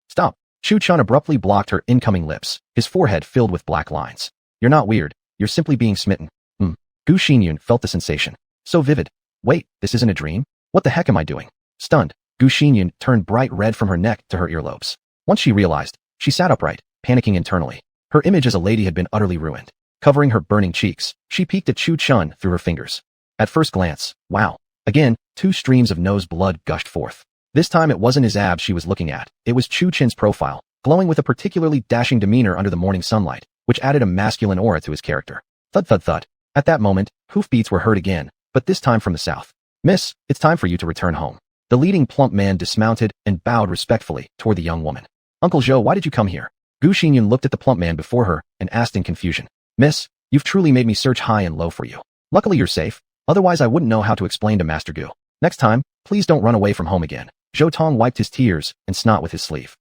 Stop. Chu Chun abruptly blocked her incoming lips, his forehead filled with black lines. You're not weird. You're simply being smitten. Gu Xinyun felt the sensation. So vivid. Wait, this isn't a dream? What the heck am I doing? Stunned, Gu Xinyan turned bright red from her neck to her earlobes. Once she realized, she sat upright, panicking internally. Her image as a lady had been utterly ruined. Covering her burning cheeks, she peeked at Chu Chun through her fingers. At first glance, wow. Again, 2 streams of nose blood gushed forth. This time it wasn't his abs she was looking at, it was Chu Chin's profile, glowing with a particularly dashing demeanor under the morning sunlight, which added a masculine aura to his character. Thud thud thud. At that moment, hoofbeats were heard again, but this time from the south. Miss, it's time for you to return home. The leading plump man dismounted and bowed respectfully toward the young woman. Uncle Zhou, why did you come here? Gu Xinyan looked at the plump man before her and asked in confusion. Miss, you've truly made me search high and low for you. Luckily you're safe, otherwise I wouldn't know how to explain to Master Gu. Next time, please don't run away from home again. Zhou Tong wiped his tears and snot with his sleeve.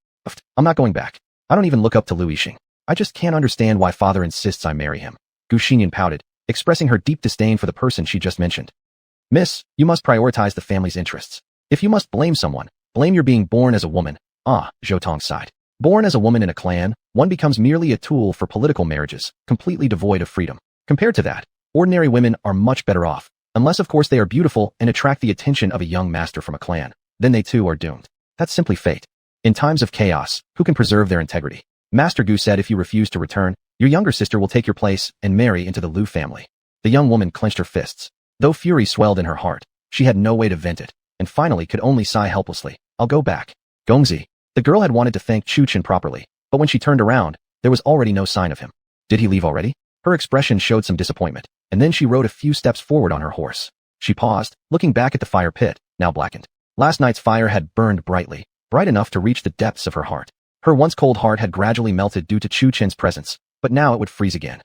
I'm not going back. I don't even look up to Lu Yixing. I just can't understand why father insists I marry him. Gu Xinyan pouted, expressing her deep disdain for the person she just mentioned. Miss, you must prioritize the family's interests. If you must blame someone, blame your being born as a woman. Ah, Zhou Tong sighed. Born as a woman in a clan, one becomes merely a tool for political marriages, completely devoid of freedom. Compared to that, ordinary women are much better off, unless of course they are beautiful and attract the attention of a young master from a clan. Then they too are doomed. That's simply fate. In times of chaos, who can preserve their integrity? Master Gu said if you refuse to return, your younger sister will take your place and marry into the Lu family. The young woman clenched her fists. Though fury swelled in her heart, she had no way to vent it, and finally could only sigh helplessly. I'll go back. Gongzi. The girl had wanted to thank Chu Chen properly, but when she turned around, there was already no sign of him. Did he leave already? Her expression showed some disappointment, and then she rode a few steps forward on her horse. She paused, looking back at the fire pit, now blackened. Last night's fire had burned brightly, bright enough to reach the depths of her heart. Her once cold heart had gradually melted due to Chu Chen's presence, but now it would freeze again.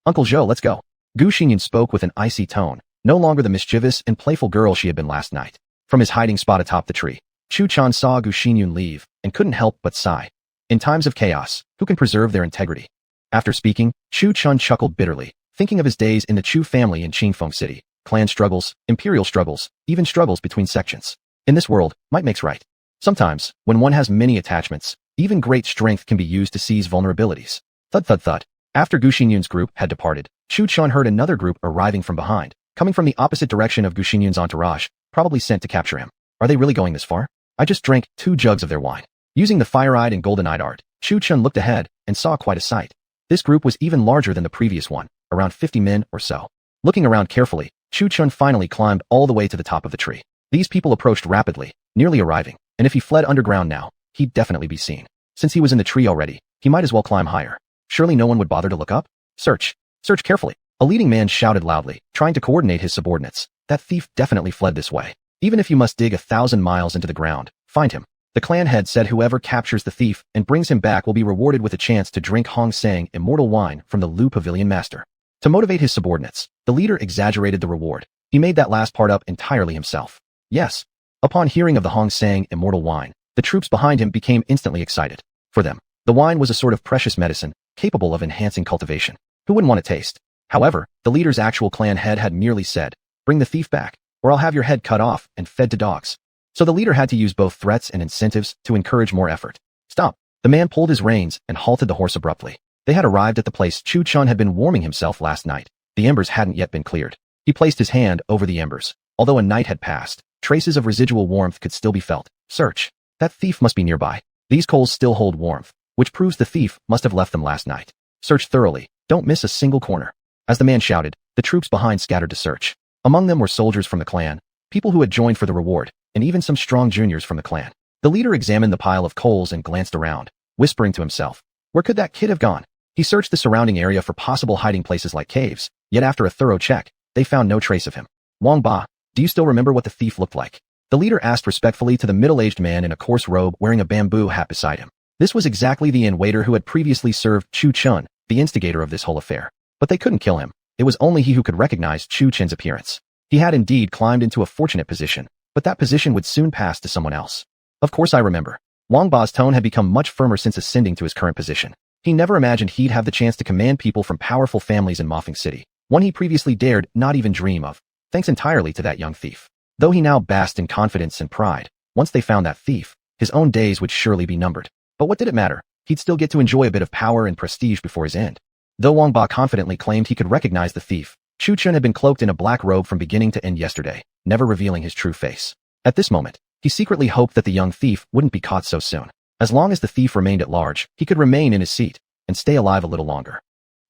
Uncle Zhou, let's go. Gu Xinyan spoke with an icy tone, no longer the mischievous and playful girl she had been last night. From his hiding spot atop the tree, Chu Chan saw Gu Xinyan leave and couldn't help but sigh. In times of chaos, who can preserve their integrity? After speaking, Chu Chun chuckled bitterly, thinking of his days in the Chu family in Qingfeng City. Clan struggles, imperial struggles, even struggles between sections. In this world, might makes right. Sometimes, when one has many attachments, even great strength can be used to seize vulnerabilities. Thud thud thud. After Gu Xinyan's group had departed, Chu Chun heard another group arriving from behind, coming from the opposite direction of Gu Xinyan's entourage, probably sent to capture him. Are they really going this far? I just drank 2 jugs of their wine. Using the fire-eyed and golden-eyed art, Chu Chun looked ahead and saw quite a sight. This group was even larger than the previous one, around 50 men or so. Looking around carefully, Chu Chun finally climbed all the way to the top of the tree. These people approached rapidly, nearly arriving, and if he fled underground now, he'd definitely be seen. Since he was in the tree already, he might as well climb higher. Surely no one would bother to look up? Search. Search carefully. A leading man shouted loudly, trying to coordinate his subordinates. That thief definitely fled this way. Even if you must dig 1,000 miles into the ground, find him. The clan head said whoever captures the thief and brings him back will be rewarded with a chance to drink Hong Sang immortal wine from the Lu Pavilion Master. To motivate his subordinates, the leader exaggerated the reward. He made that last part up entirely himself. Yes. Upon hearing of the Hong Sang immortal wine, the troops behind him became instantly excited. For them, the wine was a sort of precious medicine, capable of enhancing cultivation. Who wouldn't want to taste? However, the leader's actual clan head had merely said, bring the thief back, or I'll have your head cut off and fed to dogs. So the leader had to use both threats and incentives to encourage more effort. Stop. The man pulled his reins and halted the horse abruptly. They had arrived at the place Chu Chun had been warming himself last night. The embers hadn't yet been cleared. He placed his hand over the embers. Although a night had passed, traces of residual warmth could still be felt. Search. That thief must be nearby. These coals still hold warmth, which proves the thief must have left them last night. Search thoroughly. Don't miss a single corner. As the man shouted, the troops behind scattered to search. Among them were soldiers from the clan, people who had joined for the reward, and even some strong juniors from the clan. The leader examined the pile of coals and glanced around, whispering to himself, where could that kid have gone? He searched the surrounding area for possible hiding places like caves, yet after a thorough check, they found no trace of him. Wang Ba, do you still remember what the thief looked like? The leader asked respectfully to the middle-aged man in a coarse robe wearing a bamboo hat beside him. This was exactly the inn waiter who had previously served Chu Chun, the instigator of this whole affair. But they couldn't kill him. It was only he who could recognize Chu Chen's appearance. He had indeed climbed into a fortunate position, but that position would soon pass to someone else. Of course I remember. Wang Ba's tone had become much firmer since ascending to his current position. He never imagined he'd have the chance to command people from powerful families in Mofeng City, one he previously dared not even dream of, thanks entirely to that young thief. Though he now basked in confidence and pride, once they found that thief, his own days would surely be numbered. But what did it matter? He'd still get to enjoy a bit of power and prestige before his end. Though Wang Ba confidently claimed he could recognize the thief, Chu Chun had been cloaked in a black robe from beginning to end yesterday, never revealing his true face. At this moment, He secretly hoped that the young thief wouldn't be caught so soon. As long as the thief remained at large, he could remain in his seat and stay alive a little longer.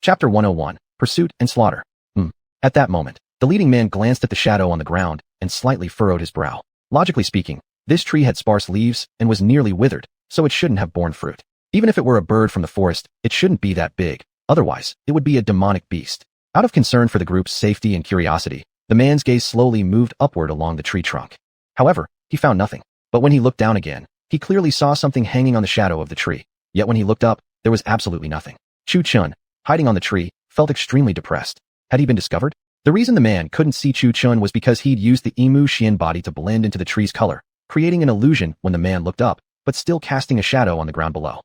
Chapter 101, Pursuit and Slaughter. At that moment, the leading man glanced at the shadow on the ground and slightly furrowed his brow. Logically speaking, this tree had sparse leaves and was nearly withered, so it shouldn't have borne fruit. Even if it were a bird from the forest, it shouldn't be that big. Otherwise, it would be a demonic beast. Out of concern for the group's safety and curiosity, the man's gaze slowly moved upward along the tree trunk. However, he found nothing. But when he looked down again, he clearly saw something hanging on the shadow of the tree. Yet when he looked up, there was absolutely nothing. Chu Chun, hiding on the tree, felt extremely depressed. Had he been discovered? The reason the man couldn't see Chu Chun was because he'd used the Emu Xian body to blend into the tree's color, creating an illusion when the man looked up, but still casting a shadow on the ground below.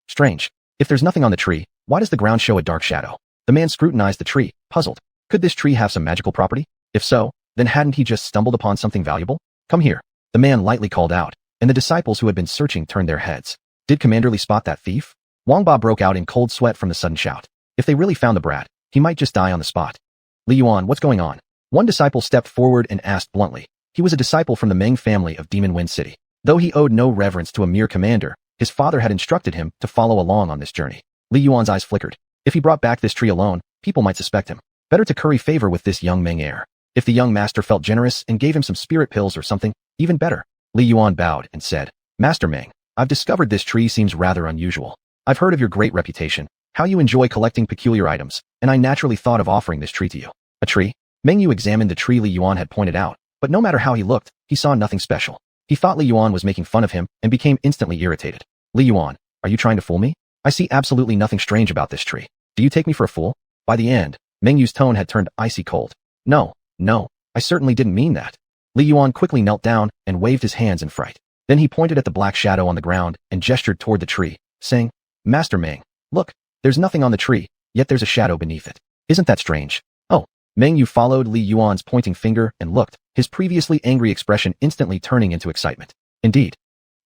Strange. If there's nothing on the tree, why does the ground show a dark shadow? The man scrutinized the tree, puzzled. Could this tree have some magical property? If so, then hadn't he just stumbled upon something valuable? Come here. The man lightly called out, and the disciples who had been searching turned their heads. Did Commander Li spot that thief? Wang Ba broke out in cold sweat from the sudden shout. If they really found the brat, he might just die on the spot. Li Yuan, what's going on? One disciple stepped forward and asked bluntly. He was a disciple from the Meng family of Demon Wind City. Though he owed no reverence to a mere commander, his father had instructed him to follow along on this journey. Li Yuan's eyes flickered. If he brought back this tree alone, people might suspect him. Better to curry favor with this young Meng heir. If the young master felt generous and gave him some spirit pills or something, even better. Li Yuan bowed and said, Master Meng, I've discovered this tree seems rather unusual. I've heard of your great reputation, how you enjoy collecting peculiar items, and I naturally thought of offering this tree to you. A tree? Meng Yu examined the tree Li Yuan had pointed out, but no matter how he looked, he saw nothing special. He thought Li Yuan was making fun of him and became instantly irritated. Li Yuan, are you trying to fool me? I see absolutely nothing strange about this tree. Do you take me for a fool? By the end, Meng Yu's tone had turned icy cold. No, I certainly didn't mean that. Li Yuan quickly knelt down and waved his hands in fright. Then he pointed at the black shadow on the ground and gestured toward the tree, saying, Master Meng, look, there's nothing on the tree, yet there's a shadow beneath it. Isn't that strange? Oh, Meng Yu followed Li Yuan's pointing finger and looked, his previously angry expression instantly turning into excitement. Indeed,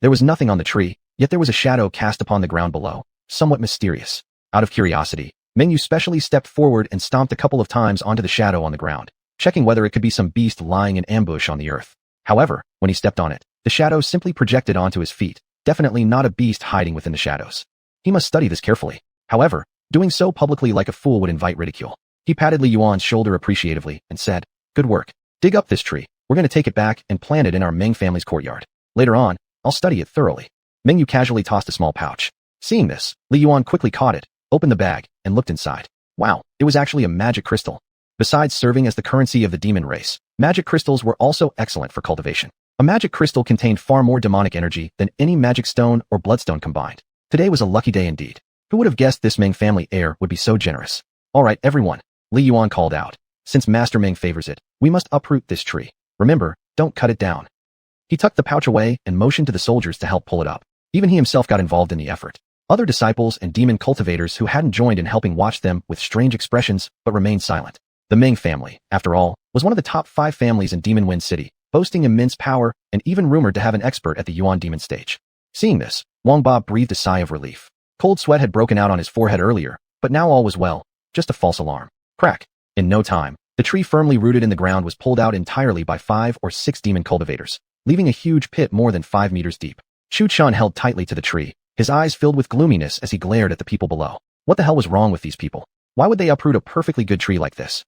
there was nothing on the tree, yet there was a shadow cast upon the ground below, somewhat mysterious. Out of curiosity, Meng Yu specially stepped forward and stomped a couple of times onto the shadow on the ground, checking whether it could be some beast lying in ambush on the earth. However, when he stepped on it, the shadow simply projected onto his feet, definitely not a beast hiding within the shadows. He must study this carefully. However, doing so publicly like a fool would invite ridicule. He patted Li Yuan's shoulder appreciatively and said, Good work. Dig up this tree. We're going to take it back and plant it in our Meng family's courtyard. Later on, I'll study it thoroughly. Meng Yu casually tossed a small pouch. Seeing this, Li Yuan quickly caught it, opened the bag, and looked inside. Wow, it was actually a magic crystal. Besides serving as the currency of the demon race, magic crystals were also excellent for cultivation. A magic crystal contained far more demonic energy than any magic stone or bloodstone combined. Today was a lucky day indeed. Who would have guessed this Meng family heir would be so generous? All right, everyone, Li Yuan called out. Since Master Meng favors it, we must uproot this tree. Remember, don't cut it down. He tucked the pouch away and motioned to the soldiers to help pull it up. Even he himself got involved in the effort. Other disciples and demon cultivators who hadn't joined in helping watched them with strange expressions but remained silent. The Meng family, after all, was one of the top 5 families in Demon Wind City, boasting immense power and even rumored to have an expert at the Yuan demon stage. Seeing this, Wang Ba breathed a sigh of relief. Cold sweat had broken out on his forehead earlier, but now all was well, just a false alarm. Crack. In no time, the tree firmly rooted in the ground was pulled out entirely by 5 or 6 demon cultivators, leaving a huge pit more than 5 meters deep. Chu Chun held tightly to the tree, his eyes filled with gloominess as he glared at the people below. What the hell was wrong with these people? Why would they uproot a perfectly good tree like this?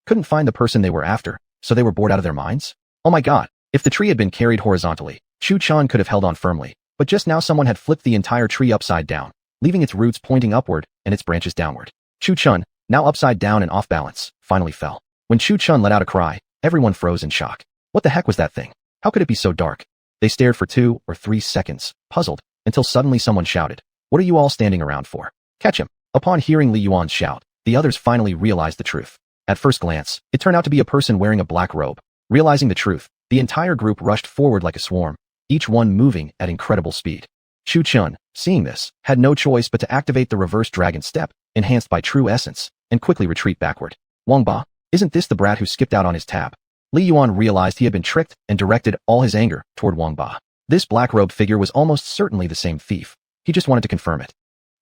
Couldn't find the person they were after, so they were bored out of their minds? Oh my god, if the tree had been carried horizontally, Chu Chun could have held on firmly, but just now someone had flipped the entire tree upside down, leaving its roots pointing upward and its branches downward. Chu Chun, now upside down and off balance, finally fell. When Chu Chun let out a cry, everyone froze in shock. What the heck was that thing? How could it be so dark? They stared for 2 or 3 seconds, puzzled, until suddenly someone shouted, What are you all standing around for? Catch him. Upon hearing Li Yuan's shout, the others finally realized the truth. At first glance, it turned out to be a person wearing a black robe. Realizing the truth, the entire group rushed forward like a swarm, each one moving at incredible speed. Chu Chun, seeing this, had no choice but to activate the reverse dragon step, enhanced by true essence, and quickly retreat backward. Wang Ba, isn't this the brat who skipped out on his tab? Li Yuan realized he had been tricked and directed all his anger toward Wang Ba. This black-robed figure was almost certainly the same thief. He just wanted to confirm it.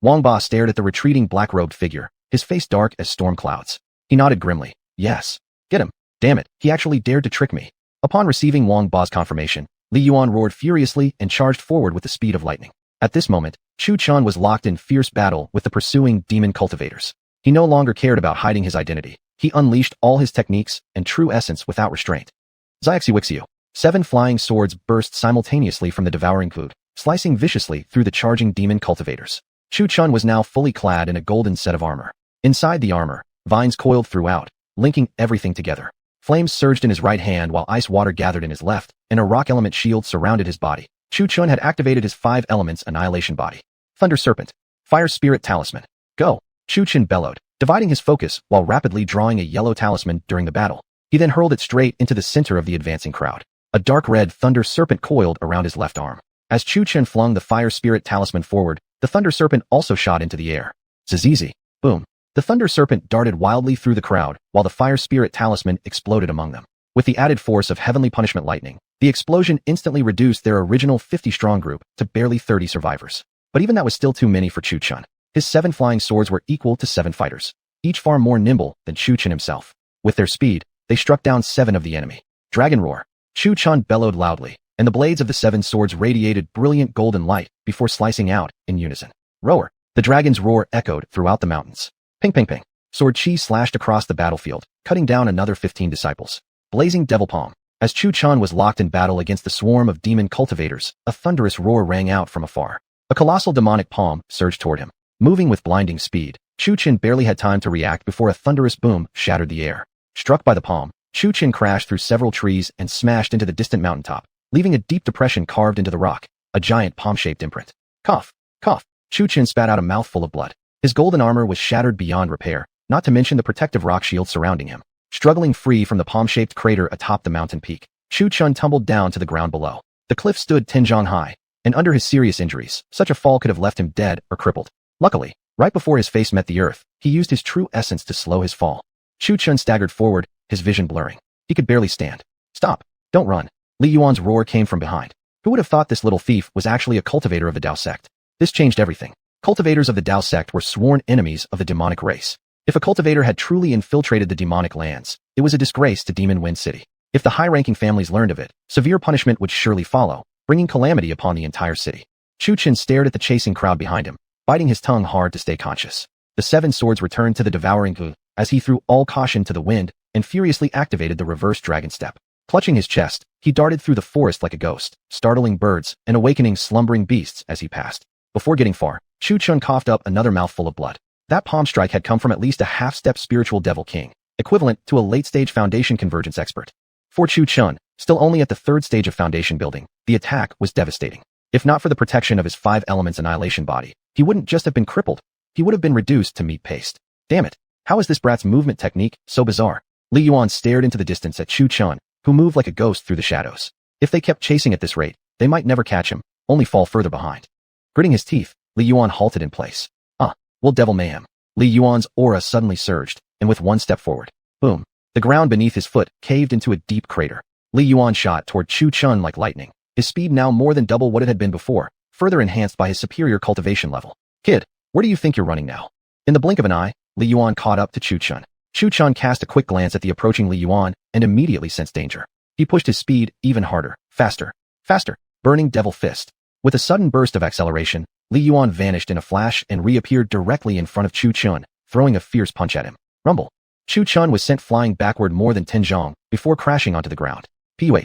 Wang Ba stared at the retreating black-robed figure, his face dark as storm clouds. He nodded grimly. Yes. Get him. Damn it, he actually dared to trick me. Upon receiving Wang Ba's confirmation, Li Yuan roared furiously and charged forward with the speed of lightning. At this moment, Chu Chun was locked in fierce battle with the pursuing demon cultivators. He no longer cared about hiding his identity. He unleashed all his techniques and true essence without restraint. Xiaxiwixiu. 7 flying swords burst simultaneously from the devouring food, slicing viciously through the charging demon cultivators. Chu Chun was now fully clad in a golden set of armor. Inside the armor, vines coiled throughout, linking everything together. Flames surged in his right hand while ice water gathered in his left, and a rock element shield surrounded his body. Chu Chun had activated his 5 elements annihilation body. Thunder Serpent. Fire Spirit Talisman. Go! Chu Chun bellowed, dividing his focus while rapidly drawing a yellow talisman during the battle. He then hurled it straight into the center of the advancing crowd. A dark red Thunder Serpent coiled around his left arm. As Chu Chun flung the Fire Spirit Talisman forward, the Thunder Serpent also shot into the air. Zizizi. Boom. The Thunder Serpent darted wildly through the crowd, while the Fire Spirit Talisman exploded among them. With the added force of Heavenly Punishment Lightning, the explosion instantly reduced their original 50-strong group to barely 30 survivors. But even that was still too many for Chu Chun. His 7 flying swords were equal to 7 fighters, each far more nimble than Chu Chun himself. With their speed, they struck down 7 of the enemy. Dragon Roar. Chu Chun bellowed loudly, and the blades of the 7 swords radiated brilliant golden light before slicing out in unison. Roar. The dragon's roar echoed throughout the mountains. Ping ping ping. Sword Chi slashed across the battlefield, cutting down another 15 disciples. Blazing Devil Palm. As Chu Chun was locked in battle against the swarm of demon cultivators, a thunderous roar rang out from afar. A colossal demonic palm surged toward him. Moving with blinding speed, Chu Chun barely had time to react before a thunderous boom shattered the air. Struck by the palm, Chu Chun crashed through several trees and smashed into the distant mountaintop, leaving a deep depression carved into the rock, a giant palm-shaped imprint. Cough, cough. Chu Chun spat out a mouthful of blood. His golden armor was shattered beyond repair, not to mention the protective rock shield surrounding him. Struggling free from the palm-shaped crater atop the mountain peak, Chu Chun tumbled down to the ground below. The cliff stood 10 zhang high, and under his serious injuries, such a fall could have left him dead or crippled. Luckily, right before his face met the earth, he used his true essence to slow his fall. Chu Chun staggered forward, his vision blurring. He could barely stand. Stop! Don't run! Li Yuan's roar came from behind. Who would have thought this little thief was actually a cultivator of the Dao sect? This changed everything. Cultivators of the Dao sect were sworn enemies of the demonic race. If a cultivator had truly infiltrated the demonic lands, it was a disgrace to Demon Wind City. If the high-ranking families learned of it, severe punishment would surely follow, bringing calamity upon the entire city. Chu Chun stared at the chasing crowd behind him, biting his tongue hard to stay conscious. The 7 swords returned to the devouring Gu, as he threw all caution to the wind and furiously activated the reverse dragon step. Clutching his chest, he darted through the forest like a ghost, startling birds and awakening slumbering beasts as he passed. Before getting far, Chu Chun coughed up another mouthful of blood. That palm strike had come from at least a half-step spiritual devil king, equivalent to a late-stage foundation convergence expert. For Chu Chun, still only at the 3rd stage of foundation building, the attack was devastating. If not for the protection of his 5 elements annihilation body, he wouldn't just have been crippled, he would have been reduced to meat paste. Damn it, how is this brat's movement technique so bizarre? Li Yuan stared into the distance at Chu Chun, who moved like a ghost through the shadows. If they kept chasing at this rate, they might never catch him, only fall further behind. Gritting his teeth, Li Yuan halted in place. Well, devil mayhem. Li Yuan's aura suddenly surged, and with one step forward, boom, the ground beneath his foot caved into a deep crater. Li Yuan shot toward Chu Chun like lightning, his speed now more than double what it had been before, further enhanced by his superior cultivation level. Kid, where do you think you're running now? In the blink of an eye, Li Yuan caught up to Chu Chun. Chu Chun cast a quick glance at the approaching Li Yuan and immediately sensed danger. He pushed his speed even harder, faster, faster, burning devil fist. With a sudden burst of acceleration, Li Yuan vanished in a flash and reappeared directly in front of Chu Chun, throwing a fierce punch at him. Rumble. Chu Chun was sent flying backward more than 10 zhang before crashing onto the ground. Puh.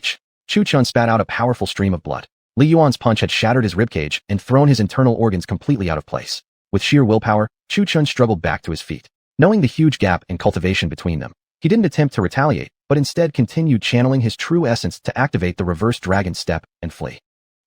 Chu Chun spat out a powerful stream of blood. Li Yuan's punch had shattered his ribcage and thrown his internal organs completely out of place. With sheer willpower, Chu Chun struggled back to his feet. Knowing the huge gap in cultivation between them, he didn't attempt to retaliate, but instead continued channeling his true essence to activate the reverse dragon step and flee.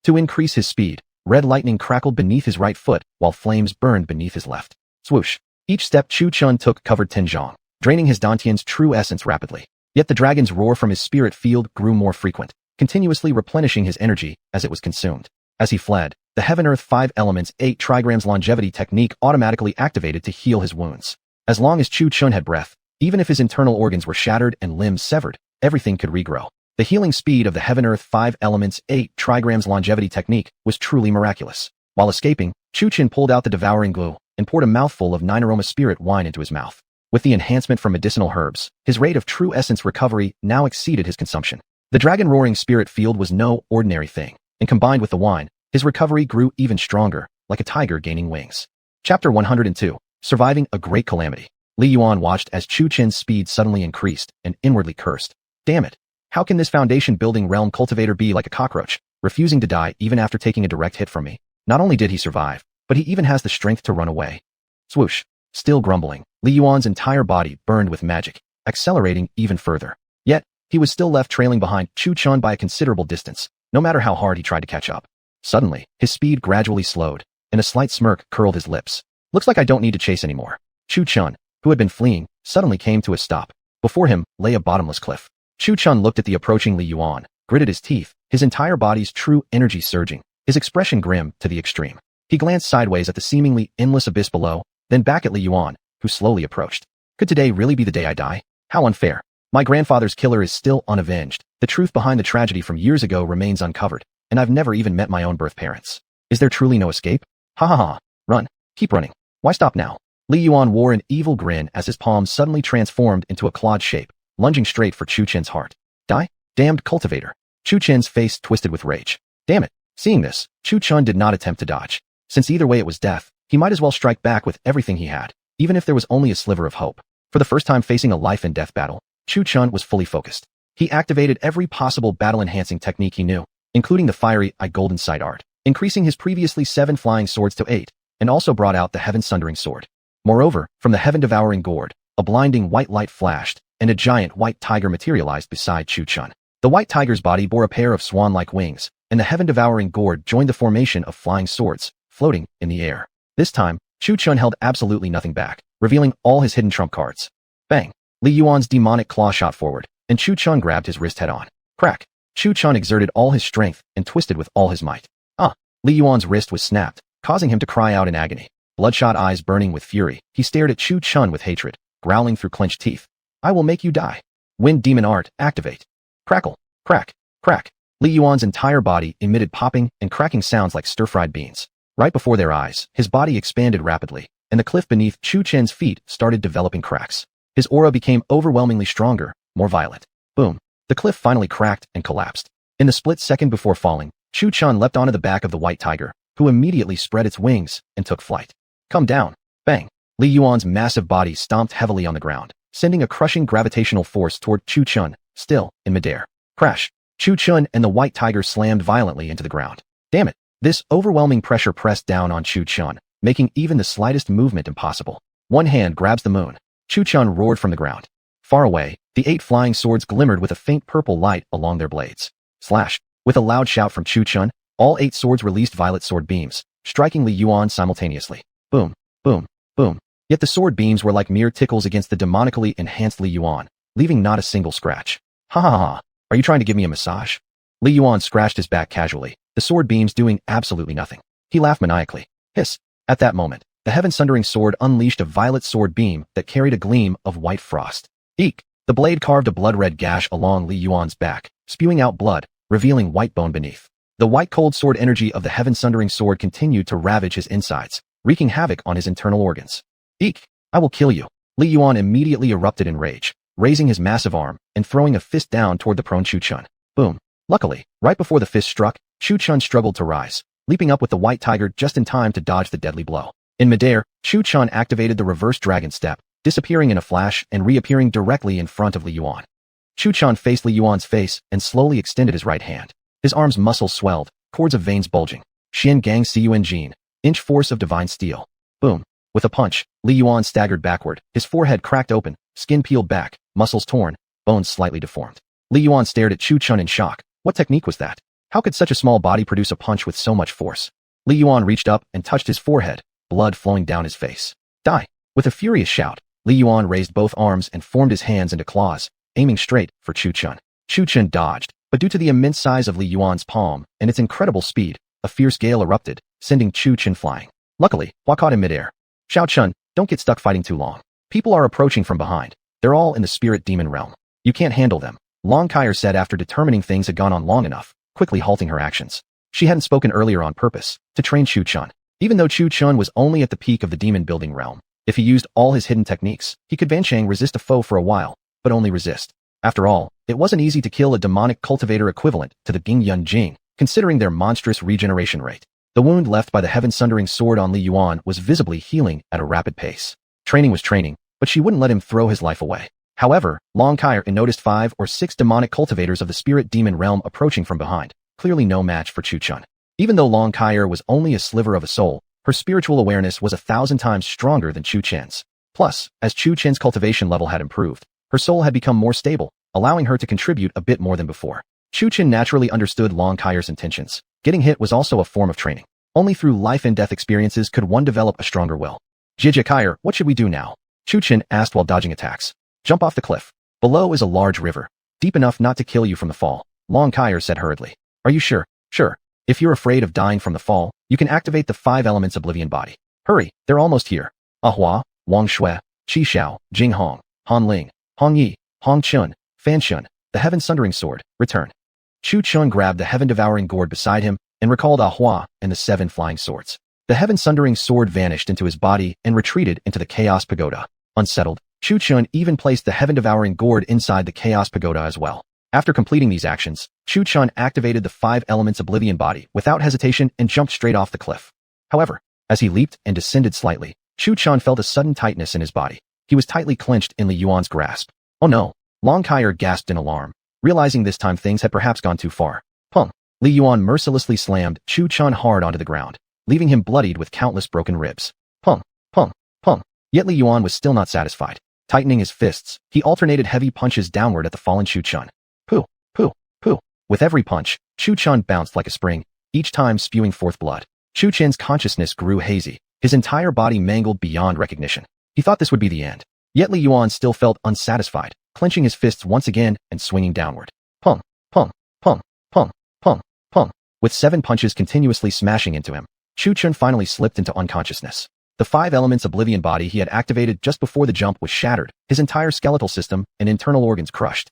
To increase his speed, red lightning crackled beneath his right foot while flames burned beneath his left. Swoosh. Each step Chu Chun took covered 10 zhang, draining his Dantian's true essence rapidly. Yet the dragon's roar from his spirit field grew more frequent, continuously replenishing his energy as it was consumed. As he fled, the Heaven-Earth 5 Elements 8 trigrams longevity technique automatically activated to heal his wounds. As long as Chu Chun had breath, even if his internal organs were shattered and limbs severed, everything could regrow. The healing speed of the Heaven-Earth 5 Elements 8 trigrams longevity technique was truly miraculous. While escaping, Chu Chun pulled out the devouring glue and poured a mouthful of 9 aroma spirit wine into his mouth. With the enhancement from medicinal herbs, his rate of true essence recovery now exceeded his consumption. The dragon-roaring spirit field was no ordinary thing, and combined with the wine, his recovery grew even stronger, like a tiger gaining wings. Chapter 102. Surviving a Great Calamity. Li Yuan watched as Chu Chen's speed suddenly increased and inwardly cursed. Damn it. How can this foundation-building realm cultivator be like a cockroach, refusing to die even after taking a direct hit from me? Not only did he survive, but he even has the strength to run away. Swoosh. Still grumbling, Li Yuan's entire body burned with magic, accelerating even further. Yet, he was still left trailing behind Chu Chen by a considerable distance, no matter how hard he tried to catch up. Suddenly, his speed gradually slowed, and a slight smirk curled his lips. Looks like I don't need to chase anymore. Chu Chen, who had been fleeing, suddenly came to a stop. Before him lay a bottomless cliff. Chu Chen looked at the approaching Li Yuan, gritted his teeth, his entire body's true energy surging, his expression grim to the extreme. He glanced sideways at the seemingly endless abyss below, then back at Li Yuan, who slowly approached. Could today really be the day I die? How unfair. My grandfather's killer is still unavenged. The truth behind the tragedy from years ago remains uncovered, and I've never even met my own birth parents. Is there truly no escape? Ha ha ha. Run. Keep running. Why stop now? Li Yuan wore an evil grin as his palm suddenly transformed into a clawed shape, lunging straight for Chu Chen's heart. Die? Damned cultivator. Chu Chen's face twisted with rage. Damn it. Seeing this, Chu Chen did not attempt to dodge. Since either way it was death, he might as well strike back with everything he had, even if there was only a sliver of hope. For the first time facing a life-and-death battle, Chu Chen was fully focused. He activated every possible battle-enhancing technique he knew, including the fiery eye golden sight art, increasing his previously 7 flying swords to 8, and also brought out the heaven-sundering sword. Moreover, from the heaven-devouring gourd, a blinding white light flashed, and a giant white tiger materialized beside Chu Chen. The white tiger's body bore a pair of swan-like wings, and the heaven-devouring gourd joined the formation of flying swords, floating in the air. This time, Chu Chen held absolutely nothing back, revealing all his hidden trump cards. Bang! Li Yuan's demonic claw shot forward, and Chu Chen grabbed his wrist head-on. Crack! Chu Chen exerted all his strength and twisted with all his might. Li Yuan's wrist was snapped, causing him to cry out in agony. Bloodshot eyes burning with fury, he stared at Chu Chen with hatred, growling through clenched teeth. I will make you die. Wind demon art, activate. Crackle, crack, crack. Li Yuan's entire body emitted popping and cracking sounds like stir-fried beans. Right before their eyes, his body expanded rapidly, and the cliff beneath Chu Chen's feet started developing cracks. His aura became overwhelmingly stronger, more violent. Boom. The cliff finally cracked and collapsed. In the split second before falling, Chu Chen leapt onto the back of the white tiger, who immediately spread its wings and took flight. Come down. Bang. Li Yuan's massive body stomped heavily on the ground, sending a crushing gravitational force toward Chu Chen, still in midair. Crash. Chu Chen and the white tiger slammed violently into the ground. Damn it. This overwhelming pressure pressed down on Chu Chen, making even the slightest movement impossible. One hand grabs the moon. Chu Chen roared from the ground. Far away, the 8 flying swords glimmered with a faint purple light along their blades. Slash. With a loud shout from Chu Chen, all 8 swords released violet sword beams, striking Li Yuan simultaneously. Boom, boom, boom. Yet the sword beams were like mere tickles against the demonically enhanced Li Yuan, leaving not a single scratch. Ha ha ha. Are you trying to give me a massage? Li Yuan scratched his back casually, the sword beams doing absolutely nothing. He laughed maniacally. Hiss. At that moment, the heaven-sundering sword unleashed a violet sword beam that carried a gleam of white frost. Eek! The blade carved a blood-red gash along Li Yuan's back, spewing out blood, revealing white bone beneath. The white-cold sword energy of the heaven-sundering sword continued to ravage his insides, wreaking havoc on his internal organs. Eek! I will kill you. Li Yuan immediately erupted in rage, raising his massive arm and throwing a fist down toward the prone Chu Chen. Boom. Luckily, right before the fist struck, Chu Chen struggled to rise, leaping up with the white tiger just in time to dodge the deadly blow. In midair, Chu Chen activated the reverse dragon step, disappearing in a flash and reappearing directly in front of Li Yuan. Chu Chen faced Li Yuan's face and slowly extended his right hand. His arm's muscles swelled, cords of veins bulging. Xian Gang Cun Jin, inch force of divine steel. Boom. With a punch, Li Yuan staggered backward, his forehead cracked open, skin peeled back, muscles torn, bones slightly deformed. Li Yuan stared at Chu Chen in shock. What technique was that? How could such a small body produce a punch with so much force? Li Yuan reached up and touched his forehead, blood flowing down his face. Die! With a furious shout, Li Yuan raised both arms and formed his hands into claws, aiming straight for Chu Chen. Chu Chen dodged, but due to the immense size of Li Yuan's palm and its incredible speed, a fierce gale erupted, sending Chu Chen flying. Luckily, Hua caught him midair. Xiao Chen, don't get stuck fighting too long. People are approaching from behind. They're all in the spirit demon realm. You can't handle them, Long Kaier said after determining things had gone on long enough, quickly halting her actions. She hadn't spoken earlier on purpose, to train Chu Chen. Even though Chu Chen was only at the peak of the demon building realm, if he used all his hidden techniques, he could Vanchang resist a foe for a while, but only resist. After all, it wasn't easy to kill a demonic cultivator equivalent to the Gingyun Jing, considering their monstrous regeneration rate. The wound left by the heaven-sundering sword on Li Yuan was visibly healing at a rapid pace. Training was training, but she wouldn't let him throw his life away. However, Long Kair noticed 5 or 6 demonic cultivators of the spirit demon realm approaching from behind, clearly no match for Chu Chun. Even though Long Kair was only a sliver of a soul, her spiritual awareness was 1,000 times stronger than Chu Chen's. Plus, as Chu Chen's cultivation level had improved, her soul had become more stable, allowing her to contribute a bit more than before. Chu Chen naturally understood Long Kair's intentions. Getting hit was also a form of training. Only through life and death experiences could one develop a stronger will. Jia Kair, what should we do now? Chu Chen asked while dodging attacks. Jump off the cliff. Below is a large river, deep enough not to kill you from the fall, Long Kair said hurriedly. Are you sure? Sure. If you're afraid of dying from the fall, you can activate the 5 elements oblivion body. Hurry, they're almost here. Ahua, Wang Shui, Qi Xiao, Jing Hong, Han Ling, Hong Yi, Hong Chun, Fan Shun, the heaven-sundering sword, return. Chu Chun grabbed the heaven-devouring gourd beside him and recalled Ahua and the 7 flying swords. The heaven-sundering sword vanished into his body and retreated into the Chaos Pagoda. Unsettled, Chu Chun even placed the heaven-devouring gourd inside the Chaos Pagoda as well. After completing these actions, Chu Chun activated the 5 elements oblivion body without hesitation and jumped straight off the cliff. However, as he leaped and descended slightly, Chu Chun felt a sudden tightness in his body. He was tightly clenched in Li Yuan's grasp. Oh no! Long Kair gasped in alarm, realizing this time things had perhaps gone too far. Pung! Li Yuan mercilessly slammed Chu Chun hard onto the ground, leaving him bloodied with countless broken ribs. Pung! Pung! Pung! Yet Li Yuan was still not satisfied. Tightening his fists, he alternated heavy punches downward at the fallen Chu Chun. Pooh! Pooh! Pooh! With every punch, Chu Chun bounced like a spring, each time spewing forth blood. Chu Chen's consciousness grew hazy, his entire body mangled beyond recognition. He thought this would be the end. Yet Li Yuan still felt unsatisfied, clenching his fists once again and swinging downward. Pung! Pung! Pung! Pung! Pung! Pung! With 7 punches continuously smashing into him, Chu Chun finally slipped into unconsciousness. The 5 elements oblivion body he had activated just before the jump was shattered, his entire skeletal system and internal organs crushed.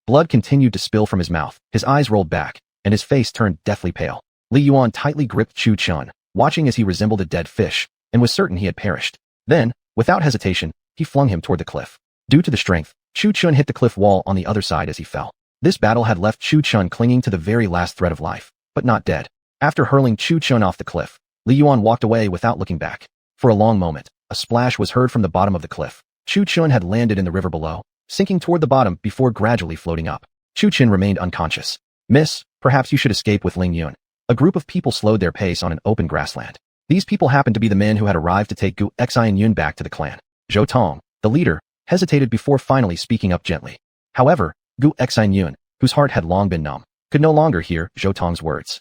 Blood continued to spill from his mouth, his eyes rolled back, and his face turned deathly pale. Li Yuan tightly gripped Chu Chun, watching as he resembled a dead fish, and was certain he had perished. Then, without hesitation, he flung him toward the cliff. Due to the strength, Chu Chun hit the cliff wall on the other side as he fell. This battle had left Chu Chun clinging to the very last thread of life, but not dead. After hurling Chu Chun off the cliff, Li Yuan walked away without looking back. For a long moment, a splash was heard from the bottom of the cliff. Chu Chun had landed in the river below, sinking toward the bottom before gradually floating up. Chu Chun remained unconscious. Miss, perhaps you should escape with Ling Yun. A group of people slowed their pace on an open grassland. These people happened to be the men who had arrived to take Gu Xian Yun back to the clan. Zhou Tong, the leader, hesitated before finally speaking up gently. However, Gu Xian Yun, whose heart had long been numb, could no longer hear Zhou Tong's words.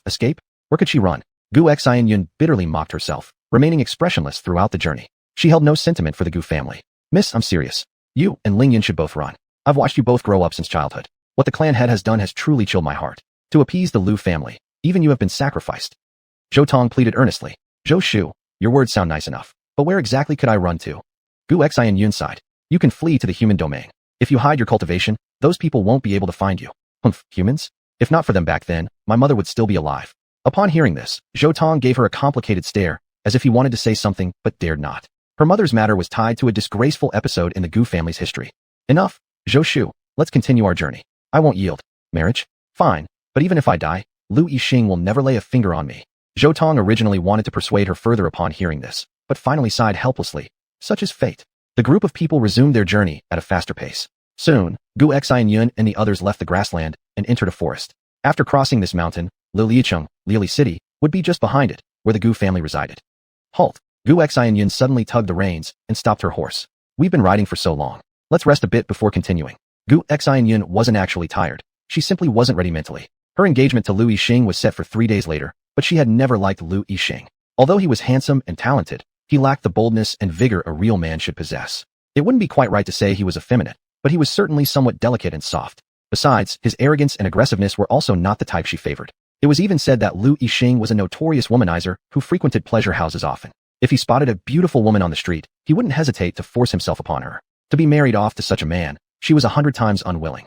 Escape? Where could she run? Gu Xian Yun bitterly mocked herself, remaining expressionless throughout the journey. She held no sentiment for the Gu family. Miss, I'm serious. You and Ling Yun should both run. I've watched you both grow up since childhood. What the clan head has done has truly chilled my heart. To appease the Liu family, even you have been sacrificed. Zhou Tong pleaded earnestly. Zhou Shu, your words sound nice enough, but where exactly could I run to? Gu Xian Yun sighed. You can flee to the human domain. If you hide your cultivation, those people won't be able to find you. Humans? If not for them back then, my mother would still be alive. Upon hearing this, Zhou Tong gave her a complicated stare, as if he wanted to say something but dared not. Her mother's matter was tied to a disgraceful episode in the Gu family's history. Enough, Zhou Shu, let's continue our journey. I won't yield. Marriage? Fine, but even if I die, Lu Yixing will never lay a finger on me. Zhou Tong originally wanted to persuade her further upon hearing this, but finally sighed helplessly. Such is fate. The group of people resumed their journey at a faster pace. Soon, Gu Xian Yun and the others left the grassland and entered a forest. After crossing this mountain, Lilicheng, Lili City, would be just behind it, where the Gu family resided. Halt! Gu Xian Yun suddenly tugged the reins and stopped her horse. We've been riding for so long. Let's rest a bit before continuing. Gu Xian Yun wasn't actually tired. She simply wasn't ready mentally. Her engagement to Lu Yixing was set for 3 days later, but she had never liked Lu Yixing. Although he was handsome and talented, he lacked the boldness and vigor a real man should possess. It wouldn't be quite right to say he was effeminate, but he was certainly somewhat delicate and soft. Besides, his arrogance and aggressiveness were also not the type she favored. It was even said that Lu Yixing was a notorious womanizer who frequented pleasure houses often. If he spotted a beautiful woman on the street, he wouldn't hesitate to force himself upon her. To be married off to such a man, she was 100 times unwilling.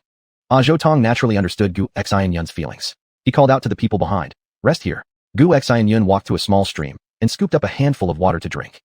Zhou Tong naturally understood Gu Xian Yun's feelings. He called out to the people behind, "Rest here." Gu Xian Yun walked to a small stream and scooped up a handful of water to drink.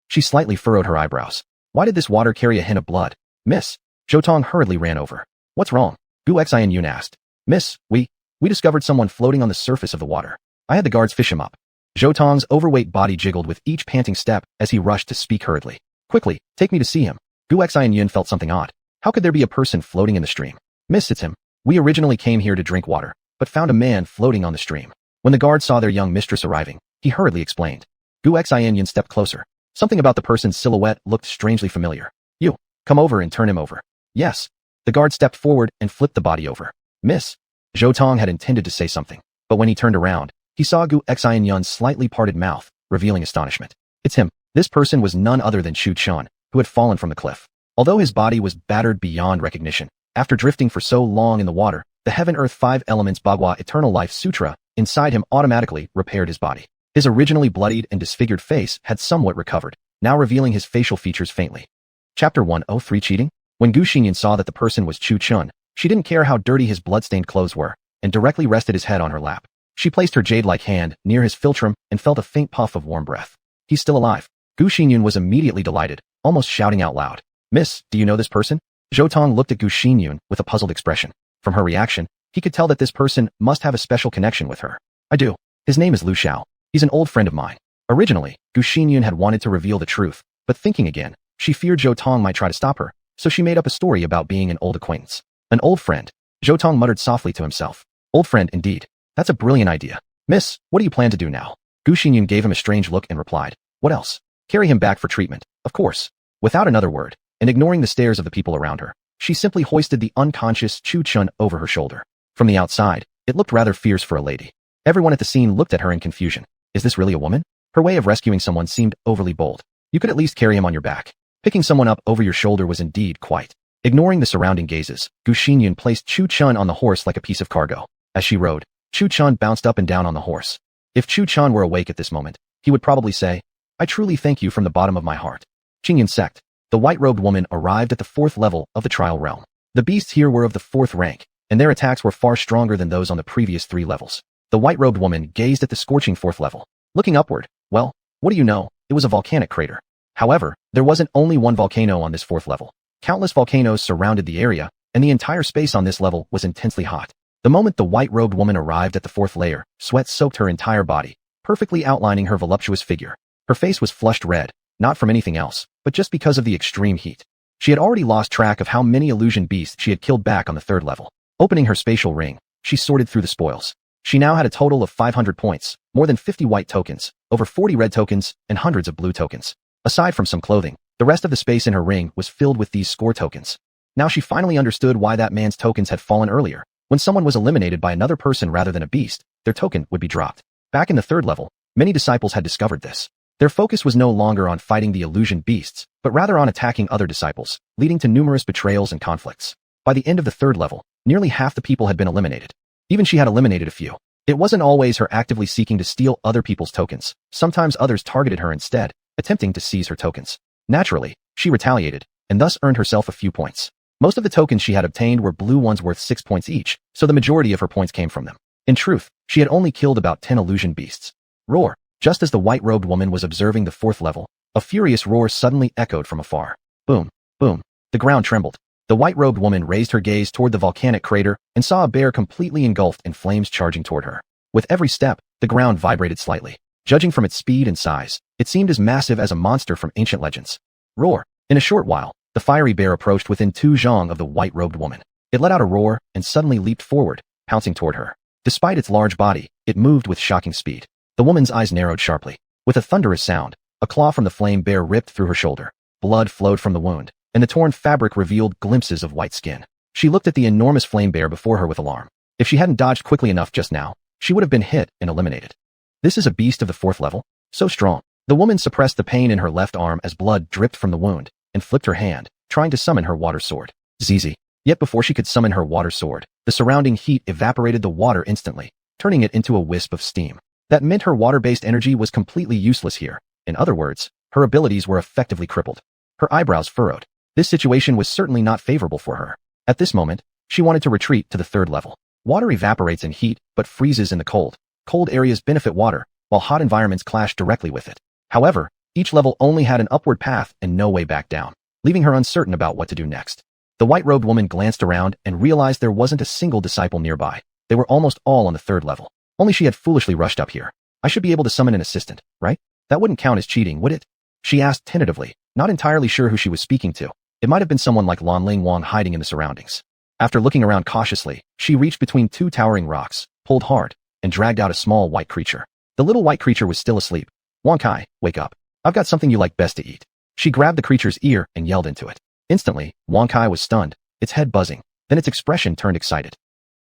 She slightly furrowed her eyebrows. Why did this water carry a hint of blood? Miss, Zhou Tong hurriedly ran over. What's wrong? Gu Xianyun asked. Miss, we discovered someone floating on the surface of the water. I had the guards fish him up. Zhou Tong's overweight body jiggled with each panting step as he rushed to speak hurriedly. Quickly, take me to see him. Gu Xianyun felt something odd. How could there be a person floating in the stream? Miss, it's him. We originally came here to drink water, but found a man floating on the stream. When the guards saw their young mistress arriving, he hurriedly explained. Gu Xianyun stepped closer. Something about the person's silhouette looked strangely familiar. You, come over and turn him over. Yes. The guard stepped forward and flipped the body over. Miss. Zhou Tong had intended to say something, but when he turned around, he saw Gu Xianyun's slightly parted mouth, revealing astonishment. It's him. This person was none other than Chu Chun, who had fallen from the cliff. Although his body was battered beyond recognition, after drifting for so long in the water, the Heaven Earth Five Elements Bagua Eternal Life Sutra inside him automatically repaired his body. His originally bloodied and disfigured face had somewhat recovered, now revealing his facial features faintly. Chapter 103 Cheating? When Gu Xinyan saw that the person was Chu Chun, she didn't care how dirty his blood-stained clothes were, and directly rested his head on her lap. She placed her jade-like hand near his philtrum and felt a faint puff of warm breath. He's still alive. Gu Xinyan was immediately delighted, almost shouting out loud. Miss, do you know this person? Zhou Tong looked at Gu Xinyan with a puzzled expression. From her reaction, he could tell that this person must have a special connection with her. I do. His name is Lu Xiao. He's an old friend of mine. Originally, Gu Xinyan had wanted to reveal the truth, but thinking again, she feared Zhou Tong might try to stop her, so she made up a story about being an old acquaintance. An old friend. Zhou Tong muttered softly to himself. Old friend indeed. That's a brilliant idea. Miss, what do you plan to do now? Gu Xinyan gave him a strange look and replied. What else? Carry him back for treatment, of course. Without another word, and ignoring the stares of the people around her, she simply hoisted the unconscious Chu Chun over her shoulder. From the outside, it looked rather fierce for a lady. Everyone at the scene looked at her in confusion. Is this really a woman? Her way of rescuing someone seemed overly bold. You could at least carry him on your back. Picking someone up over your shoulder was indeed quite. Ignoring the surrounding gazes, Gu Xinyan placed Chu Chun on the horse like a piece of cargo. As she rode, Chu Chun bounced up and down on the horse. If Chu Chun were awake at this moment, he would probably say, I truly thank you from the bottom of my heart. Qingyan sect. The white-robed woman arrived at the 4th level of the trial realm. The beasts here were of the 4th rank, and their attacks were far stronger than those on the previous 3 levels. The white-robed woman gazed at the scorching 4th level. Looking upward, well, what do you know, it was a volcanic crater. However, there wasn't only one volcano on this 4th level. Countless volcanoes surrounded the area, and the entire space on this level was intensely hot. The moment the white-robed woman arrived at the 4th layer, sweat soaked her entire body, perfectly outlining her voluptuous figure. Her face was flushed red, not from anything else, but just because of the extreme heat. She had already lost track of how many illusion beasts she had killed back on the 3rd level. Opening her spatial ring, she sorted through the spoils. She now had a total of 500 points, more than 50 white tokens, over 40 red tokens, and hundreds of blue tokens. Aside from some clothing, the rest of the space in her ring was filled with these score tokens. Now she finally understood why that man's tokens had fallen earlier. When someone was eliminated by another person rather than a beast, their token would be dropped. Back in the 3rd level, many disciples had discovered this. Their focus was no longer on fighting the illusion beasts, but rather on attacking other disciples, leading to numerous betrayals and conflicts. By the end of the 3rd level, nearly half the people had been eliminated. Even she had eliminated a few. It wasn't always her actively seeking to steal other people's tokens. Sometimes others targeted her instead, attempting to seize her tokens. Naturally, she retaliated, and thus earned herself a few points. Most of the tokens she had obtained were blue ones worth 6 points each, so the majority of her points came from them. In truth, she had only killed about 10 illusion beasts. Roar! Just as the white-robed woman was observing the 4th level, a furious roar suddenly echoed from afar. Boom! Boom! The ground trembled. The white-robed woman raised her gaze toward the volcanic crater and saw a bear completely engulfed in flames charging toward her. With every step, the ground vibrated slightly. Judging from its speed and size, it seemed as massive as a monster from ancient legends. Roar! In a short while, the fiery bear approached within 2 zhang of the white-robed woman. It let out a roar and suddenly leaped forward, pouncing toward her. Despite its large body, it moved with shocking speed. The woman's eyes narrowed sharply. With a thunderous sound, a claw from the flame bear ripped through her shoulder. Blood flowed from the wound, and the torn fabric revealed glimpses of white skin. She looked at the enormous flame bear before her with alarm. If she hadn't dodged quickly enough just now, she would have been hit and eliminated. This is a beast of the 4th level? So strong. The woman suppressed the pain in her left arm as blood dripped from the wound, and flipped her hand, trying to summon her water sword. Zizi. Yet before she could summon her water sword, the surrounding heat evaporated the water instantly, turning it into a wisp of steam. That meant her water-based energy was completely useless here. In other words, her abilities were effectively crippled. Her eyebrows furrowed. This situation was certainly not favorable for her. At this moment, she wanted to retreat to the 3rd level. Water evaporates in heat, but freezes in the cold. Cold areas benefit water, while hot environments clash directly with it. However, each level only had an upward path and no way back down, leaving her uncertain about what to do next. The white-robed woman glanced around and realized there wasn't a single disciple nearby. They were almost all on the 3rd level. Only she had foolishly rushed up here. I should be able to summon an assistant, right? That wouldn't count as cheating, would it? She asked tentatively, not entirely sure who she was speaking to. It might have been someone like Lanling Wang hiding in the surroundings. After looking around cautiously, she reached between 2 towering rocks, pulled hard, and dragged out a small white creature. The little white creature was still asleep. Wang Kai, wake up. I've got something you like best to eat. She grabbed the creature's ear and yelled into it. Instantly, Wang Kai was stunned, its head buzzing. Then its expression turned excited.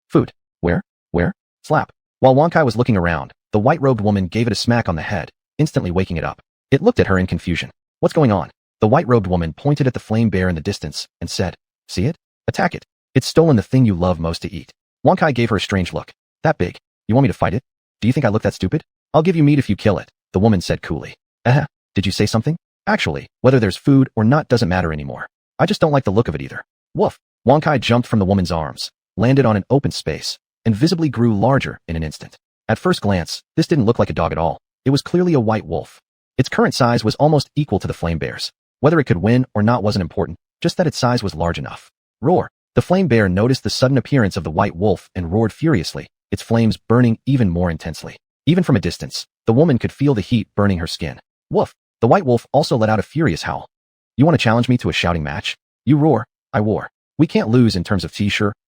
Food. Where? Slap. While Wang Kai was looking around, the white-robed woman gave it a smack on the head, instantly waking it up. It looked at her in confusion. What's going on? The white-robed woman pointed at the flame bear in the distance and said, see it? Attack it. It's stolen the thing you love most to eat. Wang Kai gave her a strange look. That big? You want me to fight it? Do you think I look that stupid? I'll give you meat if you kill it, the woman said coolly. Did you say something? Actually, whether there's food or not doesn't matter anymore. I just don't like the look of it either. Woof. Wang Kai jumped from the woman's arms, landed on an open space, and visibly grew larger in an instant. At first glance, this didn't look like a dog at all. It was clearly a white wolf. Its current size was almost equal to the flame bear's. Whether it could win or not wasn't important, just that its size was large enough. Roar. The flame bear noticed the sudden appearance of the white wolf and roared furiously, its flames burning even more intensely. Even from a distance, the woman could feel the heat burning her skin. Woof. The white wolf also let out a furious howl. You want to challenge me to a shouting match? You roar, I roar. We can't lose in terms of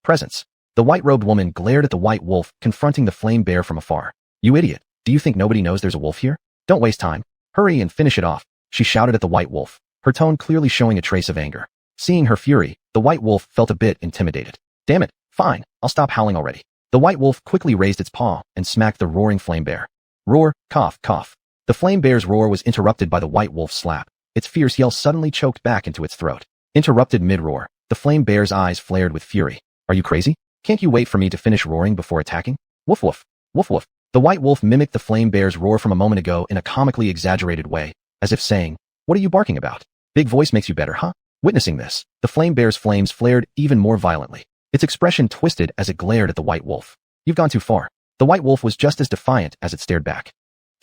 presence. The white-robed woman glared at the white wolf, confronting the flame bear from afar. You idiot. Do you think nobody knows there's a wolf here? Don't waste time. Hurry and finish it off, she shouted at the white wolf, her tone clearly showing a trace of anger. Seeing her fury, the white wolf felt a bit intimidated. Damn it, fine, I'll stop howling already. The white wolf quickly raised its paw and smacked the roaring flame bear. Roar, cough, cough. The flame bear's roar was interrupted by the white wolf's slap. Its fierce yell suddenly choked back into its throat. Interrupted mid-roar, the flame bear's eyes flared with fury. Are you crazy? Can't you wait for me to finish roaring before attacking? Woof woof, woof woof. The white wolf mimicked the flame bear's roar from a moment ago in a comically exaggerated way, as if saying, what are you barking about? Big voice makes you better, huh? Witnessing this, the flame bear's flames flared even more violently. Its expression twisted as it glared at the white wolf. You've gone too far. The white wolf was just as defiant as it stared back.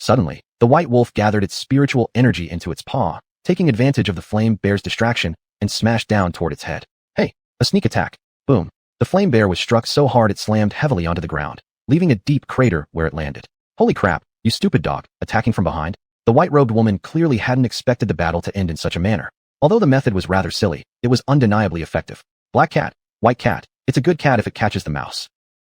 Suddenly, the white wolf gathered its spiritual energy into its paw, taking advantage of the flame bear's distraction, and smashed down toward its head. Hey, a sneak attack. Boom. The flame bear was struck so hard it slammed heavily onto the ground, leaving a deep crater where it landed. Holy crap, you stupid dog, attacking from behind. The white-robed woman clearly hadn't expected the battle to end in such a manner. Although the method was rather silly, it was undeniably effective. Black cat, white cat, it's a good cat if it catches the mouse.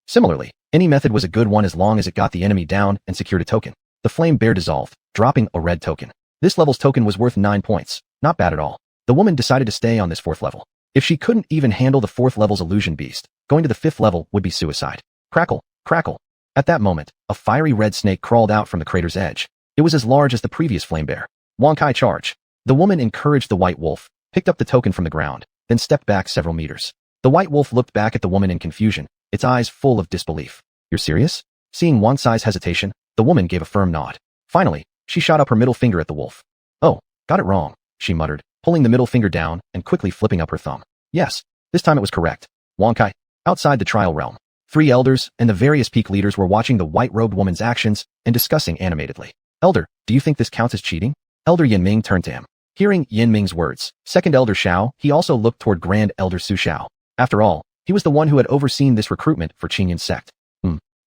Similarly, any method was a good one as long as it got the enemy down and secured a token. The flame bear dissolved, dropping a red token. This level's token was worth 9 points, not bad at all. The woman decided to stay on this 4th level. If she couldn't even handle the 4th level's illusion beast, going to the 5th level would be suicide. Crackle, crackle. At that moment, a fiery red snake crawled out from the crater's edge. It was as large as the previous flame bear. Wang Kai charge. The woman encouraged the white wolf, picked up the token from the ground, then stepped back several meters. The white wolf looked back at the woman in confusion, its eyes full of disbelief. You're serious? Seeing Wang Kai's hesitation, the woman gave a firm nod. Finally, she shot up her middle finger at the wolf. Oh, got it wrong, she muttered, pulling the middle finger down and quickly flipping up her thumb. Yes, this time it was correct. Wang Kai. Outside the trial realm, 3 elders and the various peak leaders were watching the white-robed woman's actions and discussing animatedly. Elder, do you think this counts as cheating? Elder Yanming turned to him. Hearing Yanming's words, 2nd Elder Xiao, he also looked toward Grand Elder Su Xiao. After all, he was the one who had overseen this recruitment for Qingyun's sect.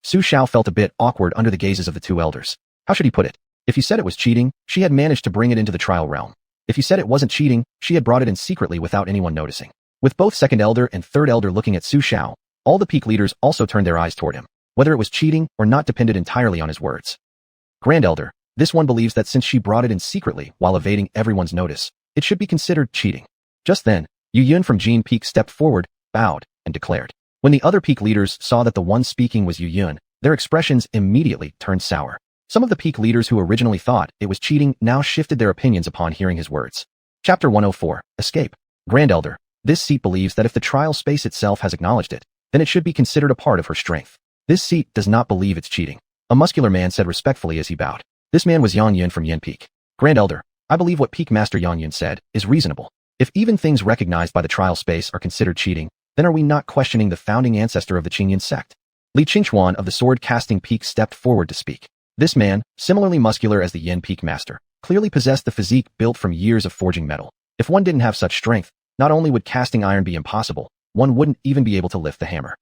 Su Xiao felt a bit awkward under the gazes of the 2 elders. How should he put it? If he said it was cheating, she had managed to bring it into the trial realm. If he said it wasn't cheating, she had brought it in secretly without anyone noticing. With both 2nd Elder and 3rd Elder looking at Su Xiao, all the peak leaders also turned their eyes toward him. Whether it was cheating or not depended entirely on his words. Grand Elder, this one believes that since she brought it in secretly while evading everyone's notice, it should be considered cheating. Just then, Yu Yun from Jin Peak stepped forward, bowed, and declared. When the other peak leaders saw that the one speaking was Yu Yun, their expressions immediately turned sour. Some of the peak leaders who originally thought it was cheating now shifted their opinions upon hearing his words. Chapter 104, Escape. Grand Elder, this seat believes that if the trial space itself has acknowledged it, then it should be considered a part of her strength. This seat does not believe it's cheating. A muscular man said respectfully as he bowed. This man was Yang Yun from Yin Peak. Grand Elder, I believe what Peak Master Yang Yun said is reasonable. If even things recognized by the trial space are considered cheating, then are we not questioning the founding ancestor of the Qingyun sect? Li Qingchuan of the sword-casting peak stepped forward to speak. This man, similarly muscular as the Yin Peak Master, clearly possessed the physique built from years of forging metal. If one didn't have such strength, not only would casting iron be impossible, one wouldn't even be able to lift the hammer.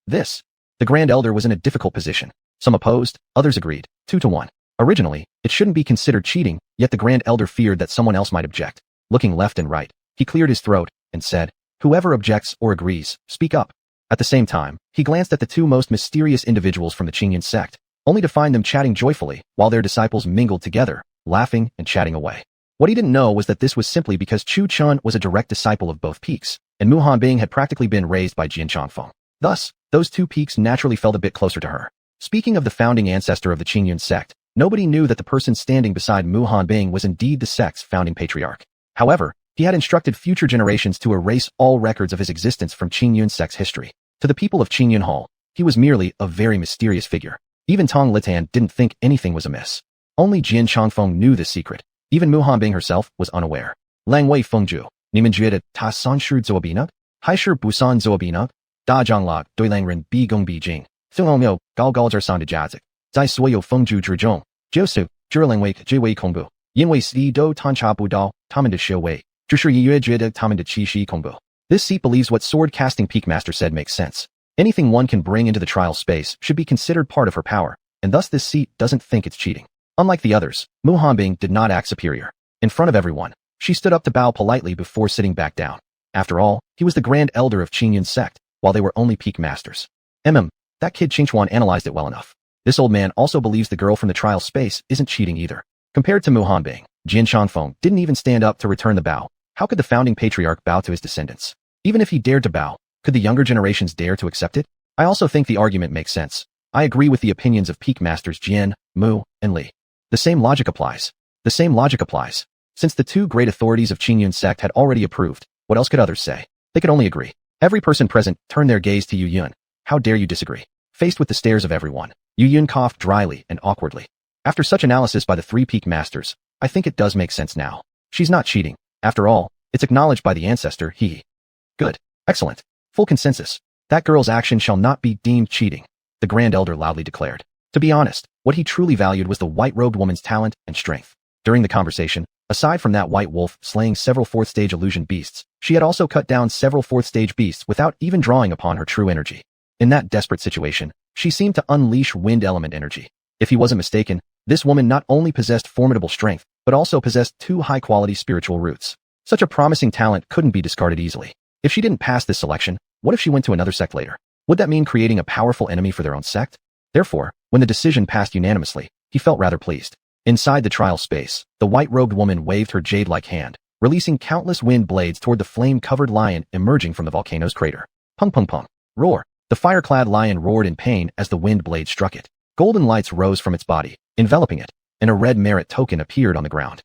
The Grand Elder was in a difficult position. Some opposed, others agreed, 2-1. Originally, it shouldn't be considered cheating, yet the Grand Elder feared that someone else might object. Looking left and right, he cleared his throat and said, "Whoever objects or agrees, speak up." At the same time, he glanced at the two most mysterious individuals from the Qingyun sect, only to find them chatting joyfully while their disciples mingled together, laughing and chatting away. What he didn't know was that this was simply because Chu Chun was a direct disciple of both peaks, and Mu Hanbing had practically been raised by Jian Changfeng. Thus, those two peaks naturally felt a bit closer to her. Speaking of the founding ancestor of the Qingyun sect, nobody knew that the person standing beside Mu Hanbing was indeed the sect's founding patriarch. However, he had instructed future generations to erase all records of his existence from Qingyun sect's history. To the people of Qingyun Hall, he was merely a very mysterious figure. Even Tong Litan didn't think anything was amiss. Only Jian Changfeng knew this secret. Even Mu Hanbing herself was unaware. Lang Wei Fengju, Nimen Jue Ta San Shu Zuobina, Hai Shi Busan Zuobina, Da Zhangla, Doilangren Bi Gong Bi Jing, Thilongyo, Gal Galjar San de Jazik, Zai Suyo Fengju Zhizhong, Jiusu, Zhirlangwei Jiwei Kongbu, Yinwei Si Do Tancha Budao, Taman de Xiu Wei, Zhishu Yue Jue de Taman de Qi Shi Kongbu. This seat believes what sword casting peak master said makes sense. Anything one can bring into the trial space should be considered part of her power, and thus this seat doesn't think it's cheating. Unlike the others, Mu Hanbing did not act superior. In front of everyone, she stood up to bow politely before sitting back down. After all, he was the Grand Elder of Qingyun sect, while they were only peak masters. That kid Qingchuan analyzed it well enough. This old man also believes the girl from the trial space isn't cheating either. Compared to Mu Hanbing, Jian Changfeng didn't even stand up to return the bow. How could the founding patriarch bow to his descendants? Even if he dared to bow, could the younger generations dare to accept it? I also think the argument makes sense. I agree with the opinions of peak masters Jian, Mu, and Li. The same logic applies. Since the two great authorities of Qingyun sect had already approved, what else could others say? They could only agree. Every person present turned their gaze to Yu Yun. How dare you disagree? Faced with the stares of everyone, Yu Yun coughed dryly and awkwardly. After such analysis by the three peak masters, I think it does make sense now. She's not cheating. After all, it's acknowledged by the ancestor, he. Good. Excellent. Full consensus. That girl's action shall not be deemed cheating, the Grand Elder loudly declared. To be honest, what he truly valued was the white-robed woman's talent and strength. During the conversation, aside from that white wolf slaying several fourth-stage illusion beasts, she had also cut down several fourth-stage beasts without even drawing upon her true energy. In that desperate situation, she seemed to unleash wind element energy. If he wasn't mistaken, this woman not only possessed formidable strength, but also possessed two high-quality spiritual roots. Such a promising talent couldn't be discarded easily. If she didn't pass this selection, what if she went to another sect later? Would that mean creating a powerful enemy for their own sect? Therefore, when the decision passed unanimously, he felt rather pleased. Inside the trial space, the white-robed woman waved her jade-like hand, releasing countless wind blades toward the flame-covered lion emerging from the volcano's crater. Pung pung pung. Roar. The fire-clad lion roared in pain as the wind blade struck it. Golden lights rose from its body, enveloping it, and a red merit token appeared on the ground.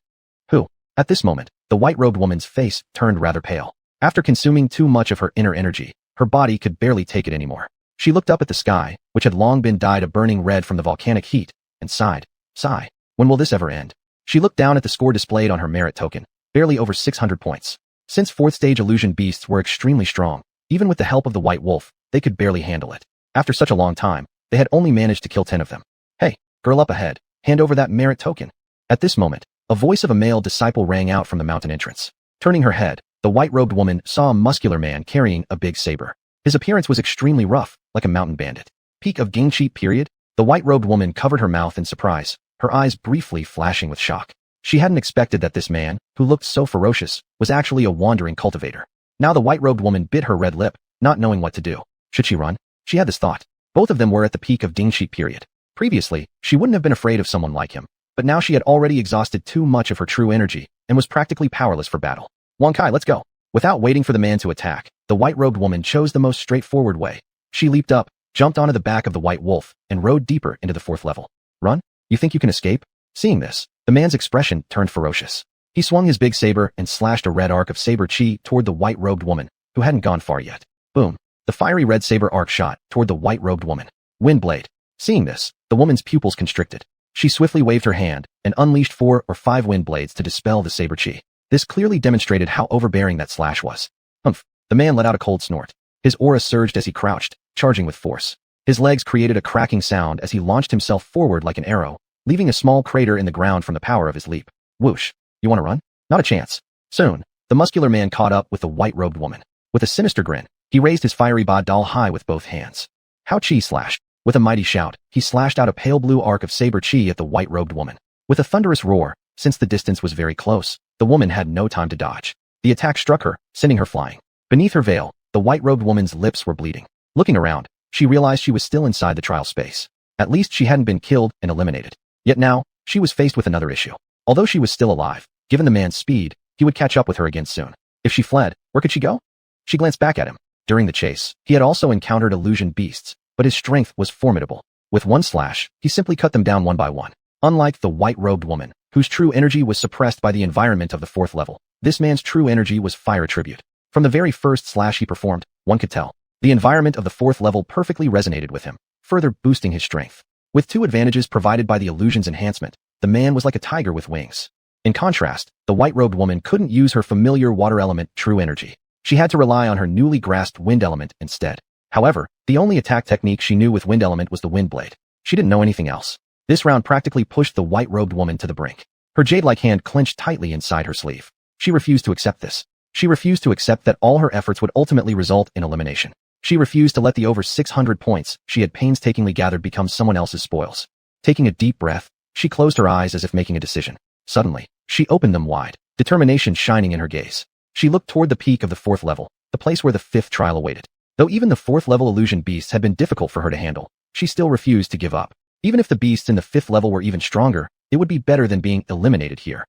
Who? At this moment, the white-robed woman's face turned rather pale. After consuming too much of her inner energy, her body could barely take it anymore. She looked up at the sky, which had long been dyed a burning red from the volcanic heat, and sighed. Sigh. When will this ever end? She looked down at the score displayed on her merit token, barely over 600 points. Since fourth-stage illusion beasts were extremely strong, even with the help of the white wolf, they could barely handle it. After such a long time, they had only managed to kill 10 of them. Hey, girl up ahead, hand over that merit token. At this moment, a voice of a male disciple rang out from the mountain entrance. Turning her head, the white-robed woman saw a muscular man carrying a big saber. His appearance was extremely rough, like a mountain bandit. Peak of Gingchi period? The white-robed woman covered her mouth in surprise, her eyes briefly flashing with shock. She hadn't expected that this man, who looked so ferocious, was actually a wandering cultivator. Now the white-robed woman bit her red lip, not knowing what to do. Should she run? She had this thought. Both of them were at the peak of Dingshi period. Previously, she wouldn't have been afraid of someone like him, but now she had already exhausted too much of her true energy and was practically powerless for battle. Wang Kai, let's go. Without waiting for the man to attack, the white-robed woman chose the most straightforward way. She leaped up, jumped onto the back of the white wolf, and rode deeper into the fourth level. Run? You think you can escape? Seeing this, the man's expression turned ferocious. He swung his big saber and slashed a red arc of saber chi toward the white-robed woman, who hadn't gone far yet. Boom. The fiery red saber arc shot toward the white-robed woman. Wind blade. Seeing this, the woman's pupils constricted. She swiftly waved her hand and unleashed 4 or 5 wind blades to dispel the saber chi. This clearly demonstrated how overbearing that slash was. Humph. The man let out a cold snort. His aura surged as he crouched, charging with force. His legs created a cracking sound as he launched himself forward like an arrow, leaving a small crater in the ground from the power of his leap. Whoosh. You want to run? Not a chance. Soon, the muscular man caught up with the white-robed woman. With a sinister grin, he raised his fiery ba-dal high with both hands. How chi slashed. With a mighty shout, he slashed out a pale blue arc of saber chi at the white-robed woman. With a thunderous roar, since the distance was very close, the woman had no time to dodge. The attack struck her, sending her flying. Beneath her veil, the white-robed woman's lips were bleeding. Looking around, she realized she was still inside the trial space. At least she hadn't been killed and eliminated. Yet now, she was faced with another issue. Although she was still alive, given the man's speed, he would catch up with her again soon. If she fled, where could she go? She glanced back at him. During the chase, he had also encountered illusion beasts, but his strength was formidable. With one slash, he simply cut them down one by one. Unlike the white-robed woman, whose true energy was suppressed by the environment of the 4th level, this man's true energy was fire attribute. From the very first slash he performed, one could tell. The environment of the 4th level perfectly resonated with him, further boosting his strength. With 2 advantages provided by the illusion's enhancement, the man was like a tiger with wings. In contrast, the white-robed woman couldn't use her familiar water element true energy. She had to rely on her newly grasped wind element instead. However, the only attack technique she knew with wind element was the wind blade. She didn't know anything else. This round practically pushed the white-robed woman to the brink. Her jade-like hand clenched tightly inside her sleeve. She refused to accept this. She refused to accept that all her efforts would ultimately result in elimination. She refused to let the over 600 points she had painstakingly gathered become someone else's spoils. Taking a deep breath, she closed her eyes as if making a decision. Suddenly, she opened them wide, determination shining in her gaze. She looked toward the peak of the 4th level, the place where the 5th trial awaited. Though even the 4th level illusion beasts had been difficult for her to handle, she still refused to give up. Even if the beasts in the 5th level were even stronger, it would be better than being eliminated here.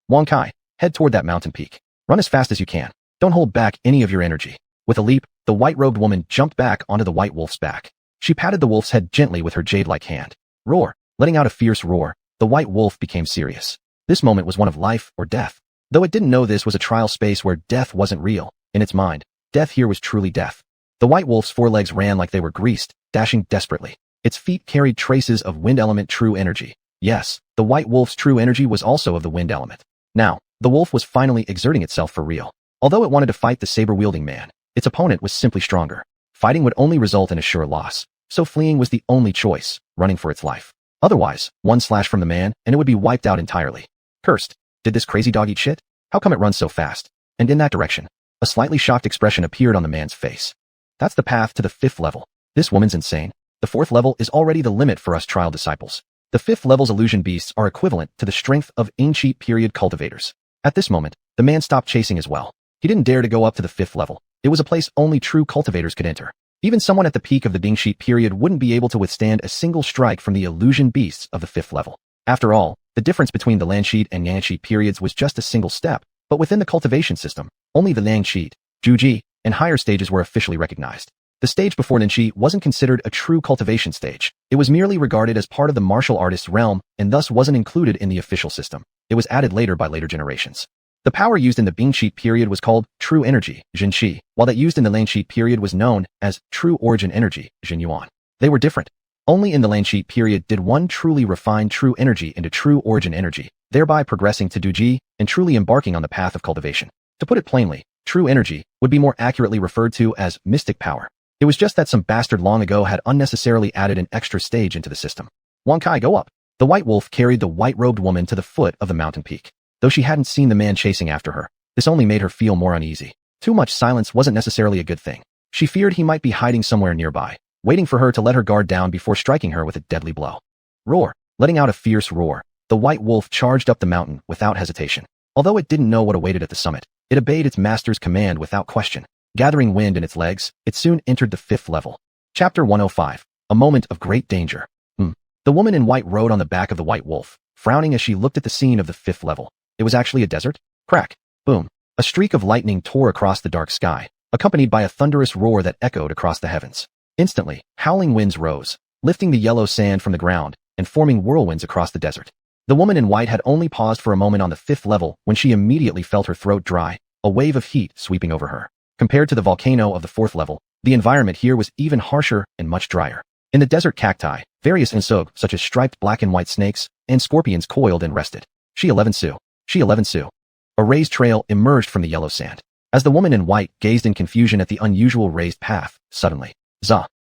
Wang Kai, head toward that mountain peak. Run as fast as you can. Don't hold back any of your energy. With a leap, the white-robed woman jumped back onto the white wolf's back. She patted the wolf's head gently with her jade-like hand. Roar! Letting out a fierce roar, the white wolf became serious. This moment was one of life or death. Though it didn't know this was a trial space where death wasn't real, in its mind, death here was truly death. The white wolf's forelegs ran like they were greased, dashing desperately. Its feet carried traces of wind element true energy. Yes, the white wolf's true energy was also of the wind element. Now, the wolf was finally exerting itself for real. Although it wanted to fight the saber-wielding man, its opponent was simply stronger. Fighting would only result in a sure loss, so fleeing was the only choice, running for its life. Otherwise, one slash from the man, and it would be wiped out entirely. Cursed. Did this crazy dog eat shit? How come it runs so fast? And in that direction, a slightly shocked expression appeared on the man's face. That's the path to the 5th level. This woman's insane. The 4th level is already the limit for us trial disciples. The 5th level's illusion beasts are equivalent to the strength of ancient period cultivators. At this moment, the man stopped chasing as well. He didn't dare to go up to the 5th level. It was a place only true cultivators could enter. Even someone at the peak of the Dingxi period wouldn't be able to withstand a single strike from the illusion beasts of the 5th level. After all, the difference between the Lanshit and Yangshit periods was just a single step, but within the cultivation system, only the Langshit, Juji, and higher stages were officially recognized. The stage before Ninshi wasn't considered a true cultivation stage. It was merely regarded as part of the martial artist's realm and thus wasn't included in the official system. It was added later by later generations. The power used in the Bingxi period was called True Energy, Jinshi, while that used in the Lanshit period was known as True Origin Energy, Jinyuan. They were different. Only in the Lanshit period did one truly refine True Energy into True Origin Energy, thereby progressing to Duji and truly embarking on the path of cultivation. To put it plainly, True Energy would be more accurately referred to as Mystic Power. It was just that some bastard long ago had unnecessarily added an extra stage into the system. Wang Kai, go up. The white wolf carried the white-robed woman to the foot of the mountain peak. Though she hadn't seen the man chasing after her, this only made her feel more uneasy. Too much silence wasn't necessarily a good thing. She feared he might be hiding somewhere nearby, waiting for her to let her guard down before striking her with a deadly blow. Roar! Letting out a fierce roar, the white wolf charged up the mountain without hesitation. Although it didn't know what awaited at the summit, it obeyed its master's command without question. Gathering wind in its legs, it soon entered the 5th level. Chapter 105. A moment of great danger. The woman in white rode on the back of the white wolf, frowning as she looked at the scene of the 5th level. It was actually a desert? Crack. Boom. A streak of lightning tore across the dark sky, accompanied by a thunderous roar that echoed across the heavens. Instantly, howling winds rose, lifting the yellow sand from the ground and forming whirlwinds across the desert. The woman in white had only paused for a moment on the 5th level when she immediately felt her throat dry, a wave of heat sweeping over her. Compared to the volcano of the 4th level, the environment here was even harsher and much drier. In the desert cacti, various insects such as striped black and white snakes and scorpions coiled and rested. She 11 Su. She 11 Su. A raised trail emerged from the yellow sand. As the woman in white gazed in confusion at the unusual raised path, suddenly,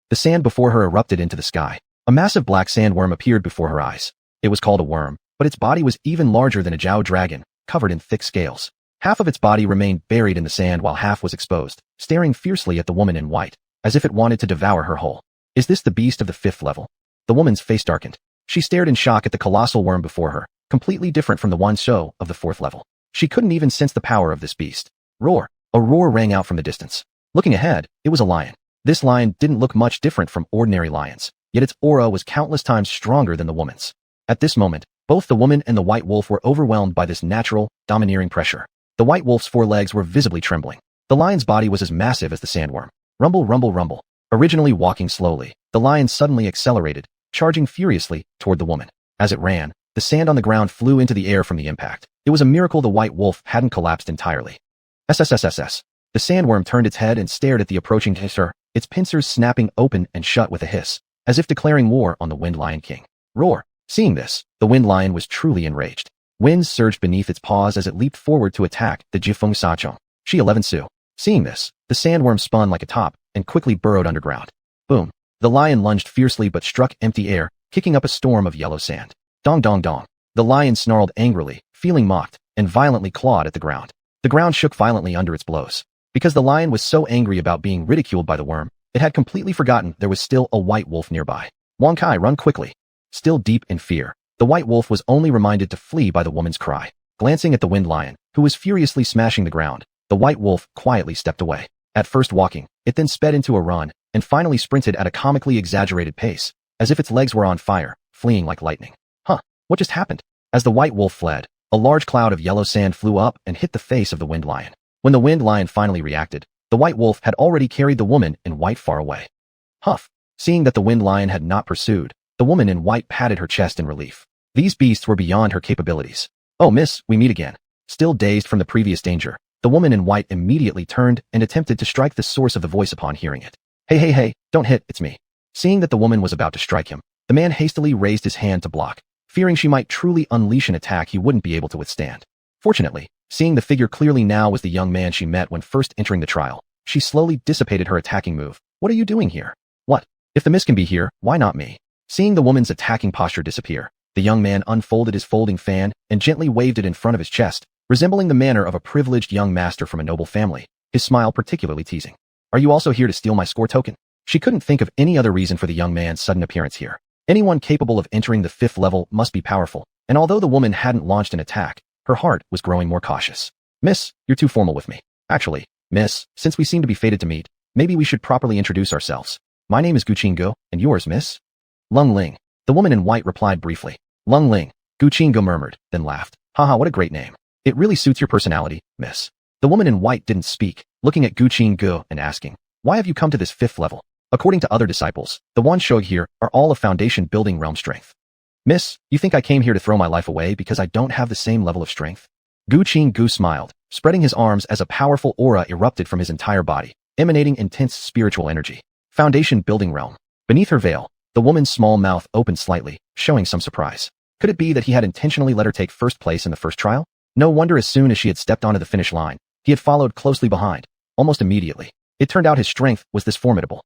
the sand before her erupted into the sky. A massive black sandworm appeared before her eyes. It was called a worm, but its body was even larger than a Jiao dragon, covered in thick scales. Half of its body remained buried in the sand while half was exposed, staring fiercely at the woman in white, as if it wanted to devour her whole. Is this the beast of the 5th level? The woman's face darkened. She stared in shock at the colossal worm before her, completely different from the one show of the 4th level. She couldn't even sense the power of this beast. Roar! A roar rang out from the distance. Looking ahead, it was a lion. This lion didn't look much different from ordinary lions, yet its aura was countless times stronger than the woman's. At this moment, both the woman and the white wolf were overwhelmed by this natural, domineering pressure. The white wolf's 4 legs were visibly trembling. The lion's body was as massive as the sandworm. Rumble, rumble, rumble. Originally walking slowly, the lion suddenly accelerated, charging furiously toward the woman. As it ran, the sand on the ground flew into the air from the impact. It was a miracle the white wolf hadn't collapsed entirely. SSSSS. The sandworm turned its head and stared at the approaching hisser, its pincers snapping open and shut with a hiss, as if declaring war on the Wind Lion King. Roar! Seeing this, the Wind Lion was truly enraged. Winds surged beneath its paws as it leaped forward to attack the Jifeng Sachong. She 11 Su. Seeing this, the sandworm spun like a top and quickly burrowed underground. Boom! The lion lunged fiercely but struck empty air, kicking up a storm of yellow sand. Dong dong dong. The lion snarled angrily, feeling mocked, and violently clawed at the ground. The ground shook violently under its blows. Because the lion was so angry about being ridiculed by the worm, it had completely forgotten there was still a white wolf nearby. Wang Kai, run quickly. Still deep in fear, the white wolf was only reminded to flee by the woman's cry. Glancing at the Wind Lion, who was furiously smashing the ground, the white wolf quietly stepped away. At first walking, it then sped into a run, and finally sprinted at a comically exaggerated pace, as if its legs were on fire, fleeing like lightning. Huh, what just happened? As the white wolf fled, a large cloud of yellow sand flew up and hit the face of the Wind Lion. When the Wind Lion finally reacted, the white wolf had already carried the woman in white far away. Huff! Seeing that the Wind Lion had not pursued, the woman in white patted her chest in relief. These beasts were beyond her capabilities. Oh, miss, we meet again. Still dazed from the previous danger, the woman in white immediately turned and attempted to strike the source of the voice upon hearing it. Hey, don't hit, it's me. Seeing that the woman was about to strike him, the man hastily raised his hand to block, fearing she might truly unleash an attack he wouldn't be able to withstand. Fortunately, seeing the figure clearly now was the young man she met when first entering the trial, she slowly dissipated her attacking move. What are you doing here? What? If the miss can be here, why not me? Seeing the woman's attacking posture disappear, the young man unfolded his folding fan and gently waved it in front of his chest, resembling the manner of a privileged young master from a noble family, his smile particularly teasing. Are you also here to steal my score token? She couldn't think of any other reason for the young man's sudden appearance here. Anyone capable of entering the 5th level must be powerful, and although the woman hadn't launched an attack, her heart was growing more cautious. Miss, you're too formal with me. Actually, miss, since we seem to be fated to meet, maybe we should properly introduce ourselves. My name is Guqinggo, and yours, miss? Lung Ling. The woman in white replied briefly. Lung Ling, Guqinggo murmured, then laughed. Haha, what a great name. It really suits your personality, miss. The woman in white didn't speak, looking at Guqinggo and asking, why have you come to this 5th level? According to other disciples, the ones showed here are all of foundation building realm strength. Miss, you think I came here to throw my life away because I don't have the same level of strength? Guqinggo smiled, spreading his arms as a powerful aura erupted from his entire body, emanating intense spiritual energy. Foundation building realm. Beneath her veil, the woman's small mouth opened slightly, showing some surprise. Could it be that he had intentionally let her take first place in the first trial? No wonder as soon as she had stepped onto the finish line, he had followed closely behind, almost immediately. It turned out his strength was this formidable.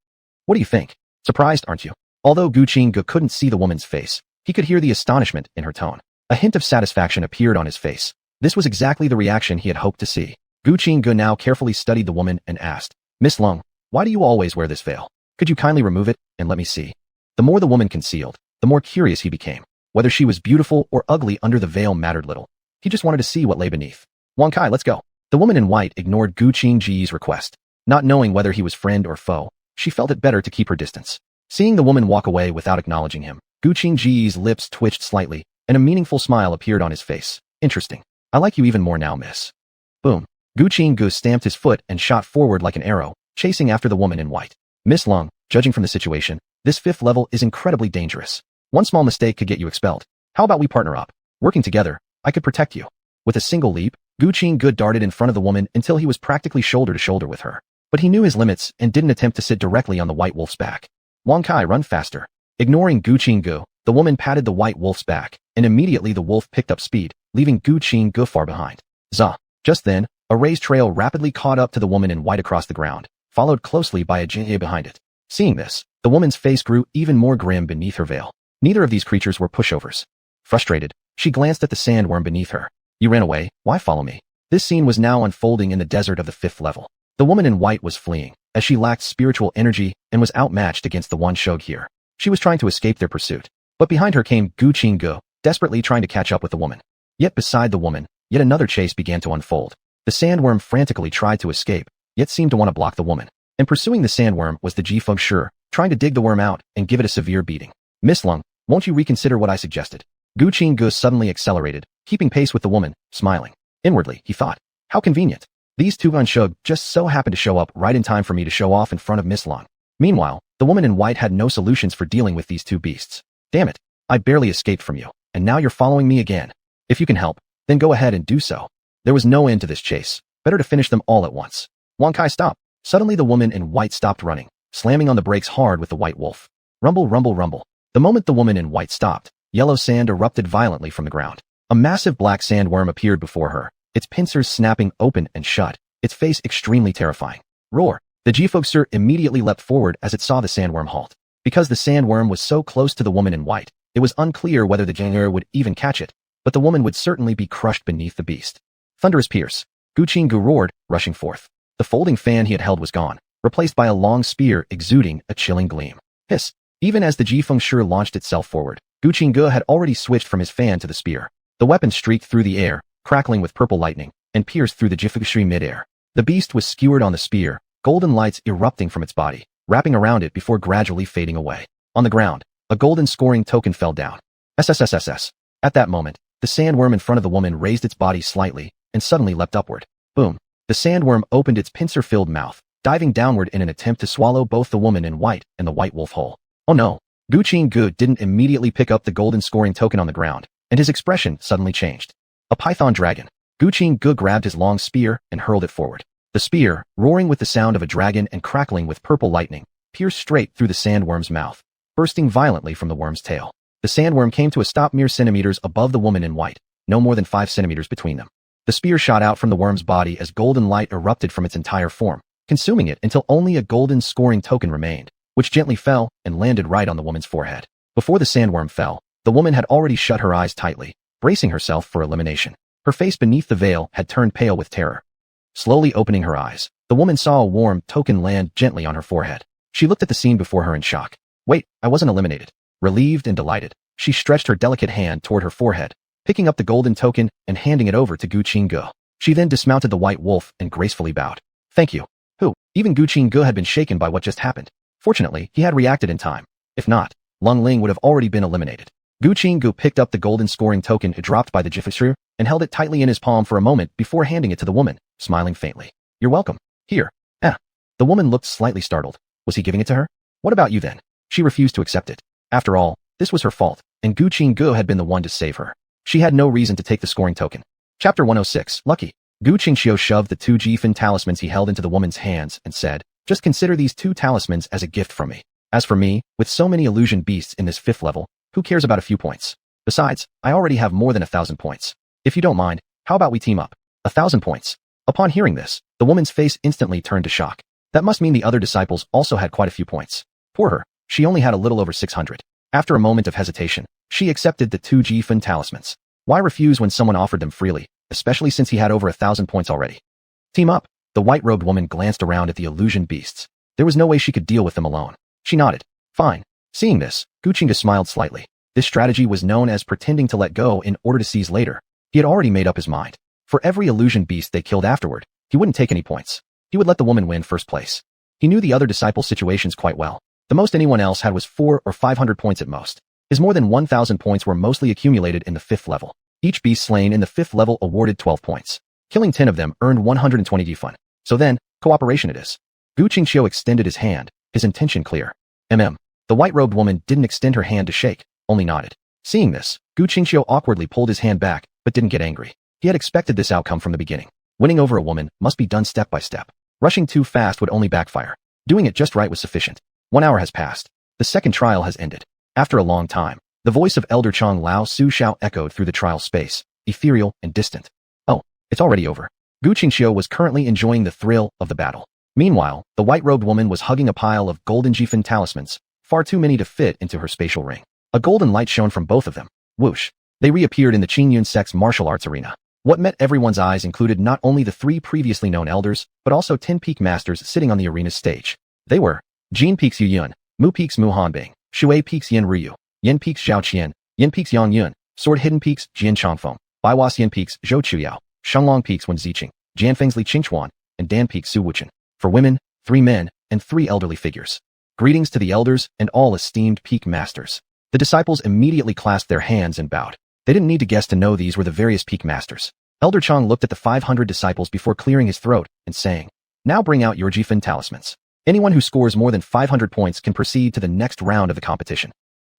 What do you think? Surprised, aren't you? Although Guqinggo couldn't see the woman's face, he could hear the astonishment in her tone. A hint of satisfaction appeared on his face. This was exactly the reaction he had hoped to see. Guqinggo now carefully studied the woman and asked, Miss Lung, why do you always wear this veil? Could you kindly remove it and let me see? The more the woman concealed, the more curious he became. Whether she was beautiful or ugly under the veil mattered little. He just wanted to see what lay beneath. Wang Kai, let's go. The woman in white ignored Guqinggo's request. Not knowing whether he was friend or foe, she felt it better to keep her distance. Seeing the woman walk away without acknowledging him, Guqinggo's lips twitched slightly, and a meaningful smile appeared on his face. Interesting. I like you even more now, miss. Boom. Guqinggo stamped his foot and shot forward like an arrow, chasing after the woman in white. Miss Lung, judging from the situation, this 5th level is incredibly dangerous. One small mistake could get you expelled. How about we partner up? Working together, I could protect you. With a single leap, Guqinggo darted in front of the woman until he was practically shoulder to shoulder with her. But he knew his limits and didn't attempt to sit directly on the white wolf's back. Wang Kai, run faster. Ignoring Guqinggo, the woman patted the white wolf's back, and immediately the wolf picked up speed, leaving Guqinggo far behind. Zah! Just then, a raised trail rapidly caught up to the woman in white across the ground, followed closely by a jinhe behind it. Seeing this, the woman's face grew even more grim beneath her veil. Neither of these creatures were pushovers. Frustrated, she glanced at the sandworm beneath her. You ran away, why follow me? This scene was now unfolding in the desert of the 5th level. The woman in white was fleeing, as she lacked spiritual energy and was outmatched against the one showed here. She was trying to escape their pursuit. But behind her came Gu Qingge, desperately trying to catch up with the woman. Yet beside the woman, yet another chase began to unfold. The sandworm frantically tried to escape, yet seemed to want to block the woman. And pursuing the sandworm was the Jifeng Shi, trying to dig the worm out and give it a severe beating. Miss Lung, won't you reconsider what I suggested? Gu Qingge suddenly accelerated, keeping pace with the woman, smiling. Inwardly, he thought, how convenient. These two Unshug just so happened to show up right in time for me to show off in front of Miss Lung. Meanwhile, the woman in white had no solutions for dealing with these two beasts. Damn it, I barely escaped from you, and now you're following me again. If you can help, then go ahead and do so. There was no end to this chase. Better to finish them all at once. Wang Kai stopped. Suddenly the woman in white stopped running, slamming on the brakes hard with the white wolf. Rumble, rumble, rumble. The moment the woman in white stopped, yellow sand erupted violently from the ground. A massive black sandworm appeared before her, its pincers snapping open and shut, its face extremely terrifying. Roar! The Jifeng immediately leapt forward as it saw the sandworm halt. Because the sandworm was so close to the woman in white, it was unclear whether the Jang'er would even catch it, but the woman would certainly be crushed beneath the beast. Thunderous pierce. Gu Qingge roared, rushing forth. The folding fan he had held was gone, replaced by a long spear exuding a chilling gleam. Hiss! Even as the Jifeng Shi launched itself forward, Gu Qingge had already switched from his fan to the spear. The weapon streaked through the air, crackling with purple lightning, and pierced through the Jifeng Shi mid-air. The beast was skewered on the spear, golden lights erupting from its body, wrapping around it before gradually fading away. On the ground, a golden scoring token fell down. SSSSS. At that moment, the sandworm in front of the woman raised its body slightly, and suddenly leapt upward. Boom. The sandworm opened its pincer-filled mouth, diving downward in an attempt to swallow both the woman in white and the white wolf whole. Oh no. Gu Qingge didn't immediately pick up the golden scoring token on the ground, and his expression suddenly changed. A python dragon. Gu Qingge grabbed his long spear and hurled it forward. The spear, roaring with the sound of a dragon and crackling with purple lightning, pierced straight through the sandworm's mouth, bursting violently from the worm's tail. The sandworm came to a stop mere centimeters above the woman in white, no more than 5 centimeters between them. The spear shot out from the worm's body as golden light erupted from its entire form, consuming it until only a golden scoring token remained, which gently fell and landed right on the woman's forehead. Before the sandworm fell, the woman had already shut her eyes tightly, bracing herself for elimination. Her face beneath the veil had turned pale with terror. Slowly opening her eyes, the woman saw a warm token land gently on her forehead. She looked at the scene before her in shock. Wait, I wasn't eliminated. Relieved and delighted, she stretched her delicate hand toward her forehead, picking up the golden token and handing it over to Gu Qingge. She then dismounted the white wolf and gracefully bowed. Thank you. Who? Even Gu Qingge had been shaken by what just happened. Fortunately, he had reacted in time. If not, Lung Ling would have already been eliminated. Gu Qingge picked up the golden scoring token dropped by the Jifeng Shi and held it tightly in his palm for a moment before handing it to the woman, smiling faintly. You're welcome. Here. The woman looked slightly startled. Was he giving it to her? What about you then? She refused to accept it. After all, this was her fault, and Gu Qingge had been the one to save her. She had no reason to take the scoring token. Chapter 106, Lucky. Gu Qingxiu shoved the 2 Jifeng talismans he held into the woman's hands and said, just consider these 2 talismans as a gift from me. As for me, with so many illusion beasts in this 5th level, who cares about a few points? Besides, I already have more than 1,000 points. If you don't mind, how about we team up? 1,000 points. Upon hearing this, the woman's face instantly turned to shock. That must mean the other disciples also had quite a few points. Poor her, she only had a little over 600. After a moment of hesitation, she accepted the 2 Jifeng talismans. Why refuse when someone offered them freely, especially since he had over 1,000 points already? Team up. The white-robed woman glanced around at the illusion beasts. There was no way she could deal with them alone. She nodded. Fine. Seeing this, Gu Qingge smiled slightly. This strategy was known as pretending to let go in order to seize later. He had already made up his mind. For every illusion beast they killed afterward, he wouldn't take any points. He would let the woman win first place. He knew the other disciples' situations quite well. The most anyone else had was 400 or 500 points at most. His more than 1,000 points were mostly accumulated in the 5th level. Each beast slain in the 5th level awarded 12 points. Killing 10 of them earned 120 Jifeng. So then, cooperation it is. Gu Qingxiu extended his hand, his intention clear. The white-robed woman didn't extend her hand to shake, only nodded. Seeing this, Gu Qingxiu awkwardly pulled his hand back, but didn't get angry. He had expected this outcome from the beginning. Winning over a woman must be done step by step. Rushing too fast would only backfire. Doing it just right was sufficient. 1 hour has passed. The second trial has ended. After a long time, the voice of Elder Chang Lao Su Xiao echoed through the trial space, ethereal and distant. Oh, it's already over. Gu Qingxiu was currently enjoying the thrill of the battle. Meanwhile, the white-robed woman was hugging a pile of golden Jifeng talismans, far too many to fit into her spatial ring. A golden light shone from both of them. Whoosh. They reappeared in the Qingyun sect's martial arts arena. What met everyone's eyes included not only the 3 previously known elders, but also 10 peak masters sitting on the arena's stage. They were Jin Peaks Yu Yun, Mu Peaks Mu Hanbing, Shui Peaks Yin Ryu, Yin Peaks Xiao Qian, Yin Peaks Yang Yun, Sword Hidden Peaks Jian Chongfeng, Baiwas Yin Peaks Zhou Chuyao, Shenglong Peaks Wen Ziqing, Jianfeng's Li Qingchuan, and Dan Peaks Su Wuchen. For women, 3 men, and 3 elderly figures. Greetings to the elders and all esteemed peak masters. The disciples immediately clasped their hands and bowed. They didn't need to guess to know these were the various peak masters. Elder Chang looked at the 500 disciples before clearing his throat and saying, "Now bring out your Jifan talismans. Anyone who scores more than 500 points can proceed to the next round of the competition."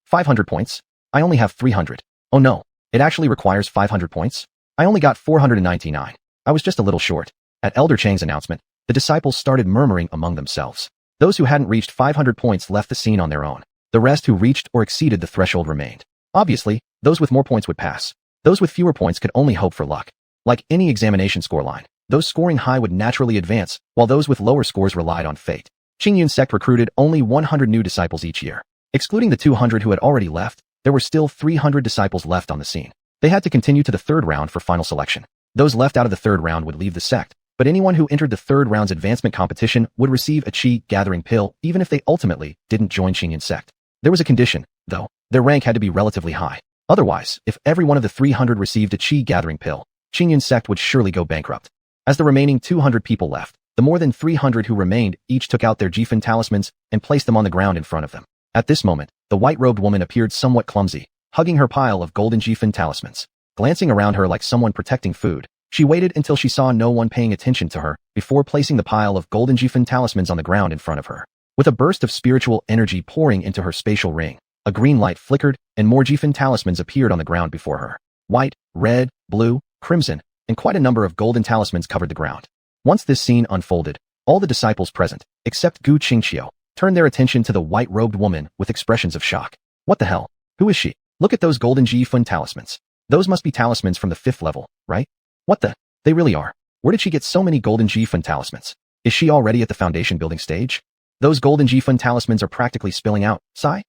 500 points? I only have 300. Oh no, it actually requires 500 points? I only got 499. I was just a little short. At Elder Chang's announcement, the disciples started murmuring among themselves. Those who hadn't reached 500 points left the scene on their own. The rest who reached or exceeded the threshold remained. Obviously, those with more points would pass. Those with fewer points could only hope for luck. Like any examination scoreline, those scoring high would naturally advance, while those with lower scores relied on fate. Qingyun sect recruited only 100 new disciples each year. Excluding the 200 who had already left, there were still 300 disciples left on the scene. They had to continue to the 3rd round for final selection. Those left out of the 3rd round would leave the sect, but anyone who entered the 3rd round's advancement competition would receive a Qi gathering pill even if they ultimately didn't join Qingyun sect. There was a condition, though. Their rank had to be relatively high. Otherwise, if every one of the 300 received a Qi gathering pill, Qingyun sect would surely go bankrupt. As the remaining 200 people left, the more than 300 who remained each took out their Jifan talismans and placed them on the ground in front of them. At this moment, the white-robed woman appeared somewhat clumsy, hugging her pile of golden Jifan talismans. Glancing around her like someone protecting food, she waited until she saw no one paying attention to her before placing the pile of golden Jifan talismans on the ground in front of her. With a burst of spiritual energy pouring into her spatial ring, a green light flickered and more Jifan talismans appeared on the ground before her. White, red, blue, crimson, and quite a number of golden talismans covered the ground. Once this scene unfolded, all the disciples present, except Gu Qingqiu, turned their attention to the white-robed woman with expressions of shock. What the hell? Who is she? Look at those golden Jifan talismans. Those must be talismans from the 5th level, right? What the? They really are. Where did she get so many golden Jifan talismans? Is she already at the foundation building stage? Those golden Jifan talismans are practically spilling out. Sigh?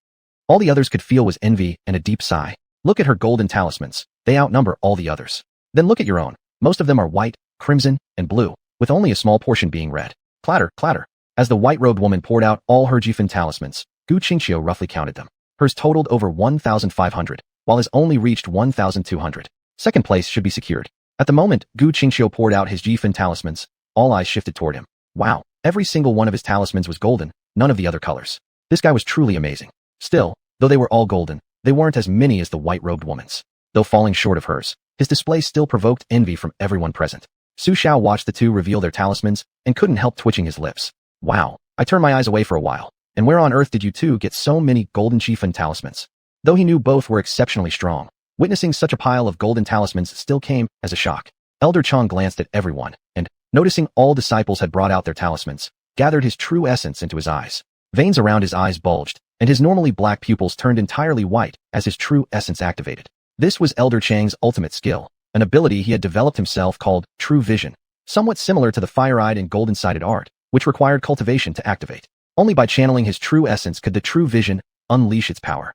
All the others could feel was envy and a deep sigh. Look at her golden talismans. They outnumber all the others. Then look at your own. Most of them are white, crimson, and blue, with only a small portion being red. Clatter, clatter. As the white-robed woman poured out all her Jifan talismans, Gu Qingqiu roughly counted them. Hers totaled over 1,500, while his only reached 1,200. Second place should be secured. At the moment Gu Qingqiu poured out his Jifan talismans, all eyes shifted toward him. Wow, every single one of his talismans was golden, none of the other colors. This guy was truly amazing. Still, though they were all golden, they weren't as many as the white-robed woman's. Though falling short of hers, his display still provoked envy from everyone present. Su Xiao watched the two reveal their talismans and couldn't help twitching his lips. Wow, I turned my eyes away for a while. And where on earth did you two get so many golden Jifan talismans? Though he knew both were exceptionally strong, witnessing such a pile of golden talismans still came as a shock. Elder Chang glanced at everyone, and, noticing all disciples had brought out their talismans, gathered his true essence into his eyes. Veins around his eyes bulged, and his normally black pupils turned entirely white as his true essence activated. This was Elder Chang's ultimate skill, an ability he had developed himself called True Vision, somewhat similar to the fire-eyed and golden-sighted art, which required cultivation to activate. Only by channeling his true essence could the True Vision unleash its power.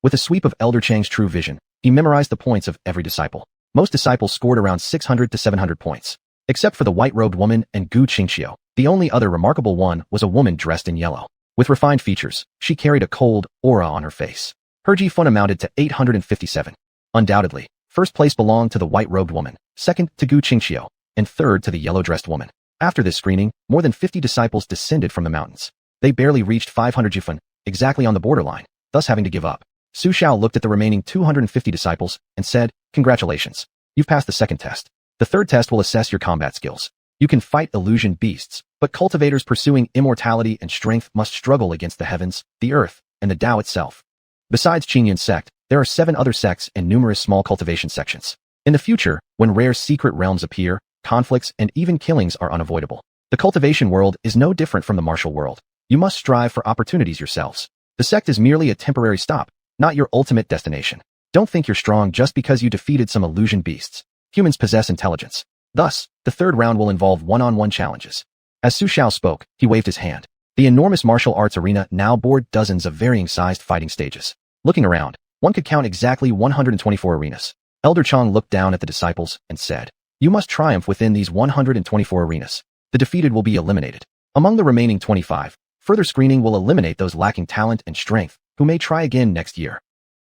With a sweep of Elder Chang's True Vision, he memorized the points of every disciple. Most disciples scored around 600 to 700 points. Except for the white-robed woman and Gu Qingqiu, the only other remarkable one was a woman dressed in yellow. With refined features, she carried a cold aura on her face. Her Ji-Fun amounted to 857. Undoubtedly, first place belonged to the white-robed woman, second to Gu Qingqiu, and third to the yellow-dressed woman. After this screening, more than 50 disciples descended from the mountains. They barely reached 500 Ji-Fun, exactly on the borderline, thus having to give up. Su Xiao looked at the remaining 250 disciples and said, "Congratulations. You've passed the second test. The third test will assess your combat skills. You can fight illusion beasts, but cultivators pursuing immortality and strength must struggle against the heavens, the earth, and the Tao itself." Besides Qingyun sect, there are 7 other sects and numerous small cultivation sections. In the future, when rare secret realms appear, conflicts and even killings are unavoidable. The cultivation world is no different from the martial world. You must strive for opportunities yourselves. The sect is merely a temporary stop, not your ultimate destination. Don't think you're strong just because you defeated some illusion beasts. Humans possess intelligence. Thus, the third round will involve one-on-one challenges. As Su Xiao spoke, he waved his hand. The enormous martial arts arena now bore dozens of varying-sized fighting stages. Looking around, one could count exactly 124 arenas. Elder Chang looked down at the disciples and said, You must triumph within these 124 arenas. The defeated will be eliminated. Among the remaining 25, further screening will eliminate those lacking talent and strength, who may try again next year.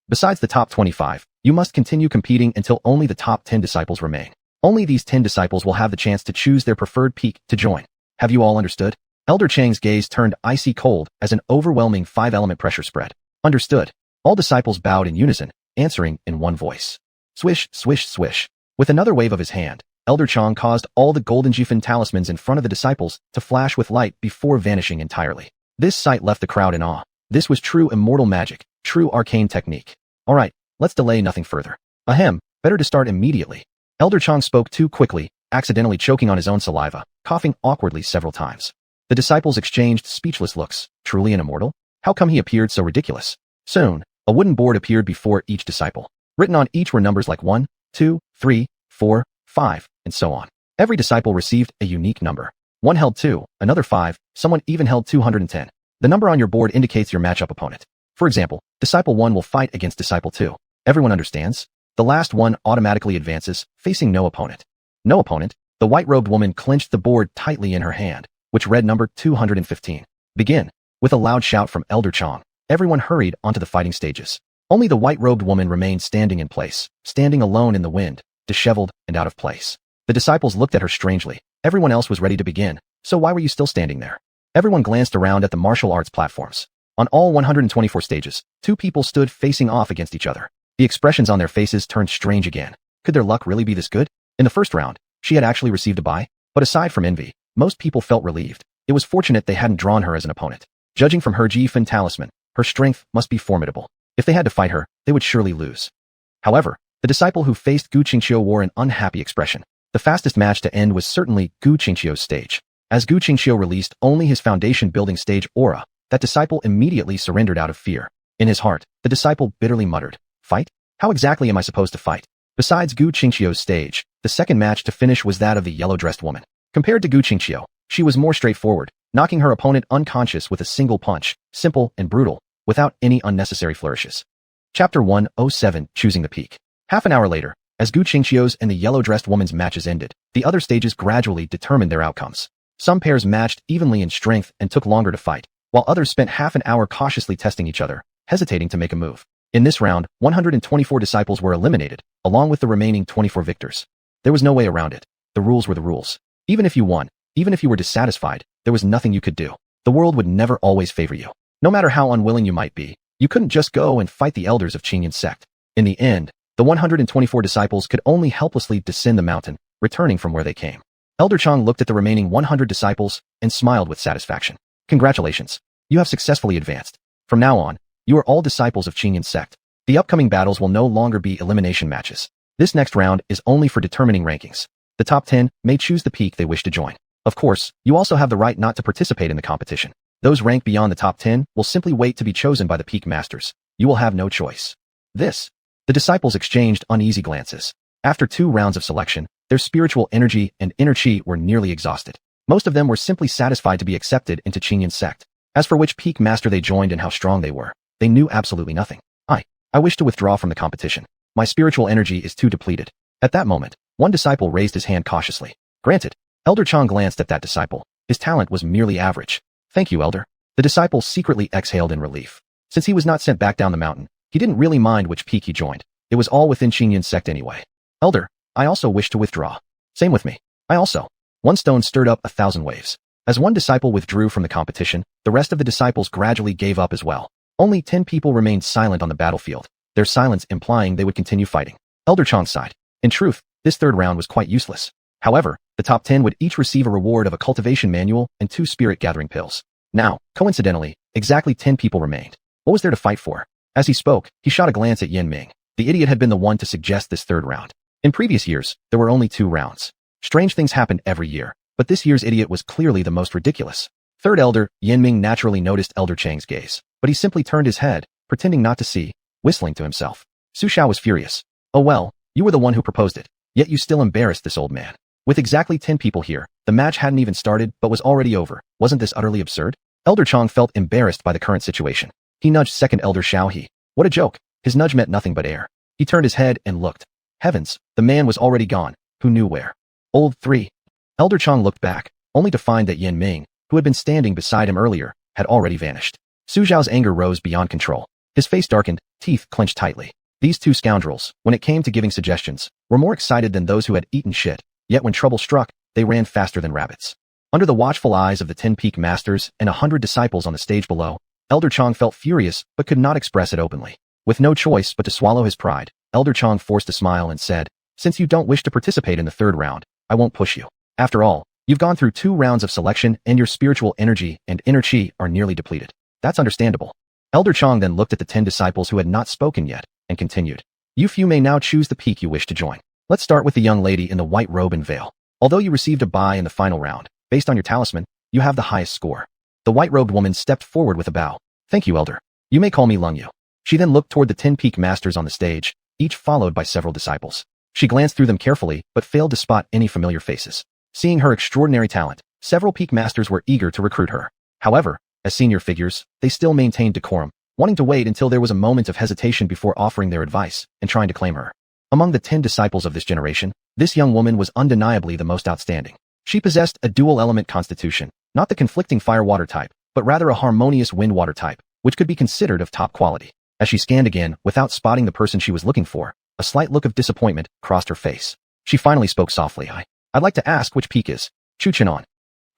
Besides the top 25, you must continue competing until only the top 10 disciples remain. Only these 10 disciples will have the chance to choose their preferred peak to join. Have you all understood? Elder Chang's gaze turned icy cold as an overwhelming 5-element pressure spread. Understood. All disciples bowed in unison, answering in one voice. Swish, swish, swish. With another wave of his hand, Elder Chang caused all the golden Jifin talismans in front of the disciples to flash with light before vanishing entirely. This sight left the crowd in awe. This was true immortal magic, true arcane technique. All right, let's delay nothing further. Ahem, better to start immediately. Elder Chang spoke too quickly, accidentally choking on his own saliva, coughing awkwardly several times. The disciples exchanged speechless looks. Truly an immortal? How come he appeared so ridiculous? Soon, a wooden board appeared before each disciple. Written on each were numbers like 1, 2, 3, 4, 5, and so on. Every disciple received a unique number. One held 2, another 5, someone even held 210. The number on your board indicates your matchup opponent. For example, Disciple 1 will fight against Disciple 2. Everyone understands? The last one automatically advances, facing no opponent. No opponent? The white-robed woman clenched the board tightly in her hand, which read number 215. Begin. With a loud shout from Elder Chang, everyone hurried onto the fighting stages. Only the white-robed woman remained standing in place, standing alone in the wind, disheveled and out of place. The disciples looked at her strangely. Everyone else was ready to begin, so why were you still standing there? Everyone glanced around at the martial arts platforms. On all 124 stages, 2 people stood facing off against each other. The expressions on their faces turned strange again. Could their luck really be this good? In the first round, she had actually received a bye, but aside from envy, most people felt relieved. It was fortunate they hadn't drawn her as an opponent. Judging from her Jifin talisman, her strength must be formidable. If they had to fight her, they would surely lose. However, the disciple who faced Gu Qingqiu wore an unhappy expression. The fastest match to end was certainly Gu Qingqiu's stage. As Gu Qingqiu released only his foundation building stage aura, that disciple immediately surrendered out of fear. In his heart, the disciple bitterly muttered, "Fight? How exactly am I supposed to fight?" Besides Gu Qingqiu's stage, the second match to finish was that of the yellow-dressed woman. Compared to Gu Qingqiu, she was more straightforward, knocking her opponent unconscious with a single punch, simple and brutal, without any unnecessary flourishes. Chapter 107, Choosing the Peak. Half an hour later, as Gu Qingqiu's and the yellow-dressed woman's matches ended, the other stages gradually determined their outcomes. Some pairs matched evenly in strength and took longer to fight, while others spent half an hour cautiously testing each other, hesitating to make a move. In this round, 124 disciples were eliminated, along with the remaining 24 victors. There was no way around it. The rules were the rules. Even if you won, even if you were dissatisfied, there was nothing you could do. The world would never always favor you. No matter how unwilling you might be, you couldn't just go and fight the elders of Qingyun's sect. In the end, the 124 disciples could only helplessly descend the mountain, returning from where they came. Elder Chang looked at the remaining 100 disciples and smiled with satisfaction. Congratulations. You have successfully advanced. From now on, you are all disciples of Qingyun's sect. The upcoming battles will no longer be elimination matches. This next round is only for determining rankings. The top 10 may choose the peak they wish to join. Of course, you also have the right not to participate in the competition. Those ranked beyond the top 10 will simply wait to be chosen by the peak masters. You will have no choice. The disciples exchanged uneasy glances. After 2 rounds of selection, their spiritual energy and inner chi were nearly exhausted. Most of them were simply satisfied to be accepted into Qingyun's sect. As for which peak master they joined and how strong they were, they knew absolutely nothing. I wish to withdraw from the competition. My spiritual energy is too depleted. At that moment, one disciple raised his hand cautiously. Granted. Elder Chang glanced at that disciple. His talent was merely average. Thank you, Elder. The disciple secretly exhaled in relief. Since he was not sent back down the mountain, he didn't really mind which peak he joined. It was all within Qingyun's sect anyway. Elder, I also wish to withdraw. Same with me. I also. One stone stirred up 1,000 waves. As one disciple withdrew from the competition, the rest of the disciples gradually gave up as well. Only 10 people remained silent on the battlefield, their silence implying they would continue fighting. Elder Chang sighed. In truth, this third round was quite useless. However, the top 10 would each receive a reward of a cultivation manual and 2 spirit gathering pills. Now, coincidentally, exactly 10 people remained. What was there to fight for? As he spoke, he shot a glance at Yen Ming. The idiot had been the one to suggest this third round. In previous years, there were only 2 rounds. Strange things happened every year, but this year's idiot was clearly the most ridiculous. Third elder, Yen Ming naturally noticed Elder Chang's gaze, but he simply turned his head, pretending not to see, whistling to himself. Su Xiao was furious. Oh well, you were the one who proposed it, yet you still embarrassed this old man. With exactly 10 people here, the match hadn't even started but was already over. Wasn't this utterly absurd? Elder Chang felt embarrassed by the current situation. He nudged second elder Xiao He. What a joke. His nudge meant nothing but air. He turned his head and looked. Heavens, the man was already gone. Who knew where? Old 3. Elder Chang looked back, only to find that Yin Ming, who had been standing beside him earlier, had already vanished. Su Zhao's anger rose beyond control. His face darkened, teeth clenched tightly. These two scoundrels, when it came to giving suggestions, were more excited than those who had eaten shit, yet when trouble struck, they ran faster than rabbits. Under the watchful eyes of the 10 peak masters and 100 disciples on the stage below, Elder Chang felt furious but could not express it openly. With no choice but to swallow his pride, Elder Chang forced a smile and said, "Since you don't wish to participate in the third round, I won't push you. After all, you've gone through 2 rounds of selection and your spiritual energy and inner chi are nearly depleted. That's understandable." Elder Chang then looked at the 10 disciples who had not spoken yet and continued, "You few may now choose the peak you wish to join. Let's start with the young lady in the white robe and veil. Although you received a bye in the final round, based on your talisman, you have the highest score." The white-robed woman stepped forward with a bow. "Thank you, Elder. You may call me Lung Yu." She then looked toward the 10 peak masters on the stage, each followed by several disciples. She glanced through them carefully but failed to spot any familiar faces. Seeing her extraordinary talent, several peak masters were eager to recruit her. However, as senior figures, they still maintained decorum, wanting to wait until there was a moment of hesitation before offering their advice and trying to claim her. Among the 10 disciples of this generation, this young woman was undeniably the most outstanding. She possessed a dual-element constitution, not the conflicting fire-water type, but rather a harmonious wind-water type, which could be considered of top quality. As she scanned again, without spotting the person she was looking for, a slight look of disappointment crossed her face. She finally spoke softly. I'd like to ask which peak is Chu Chun on."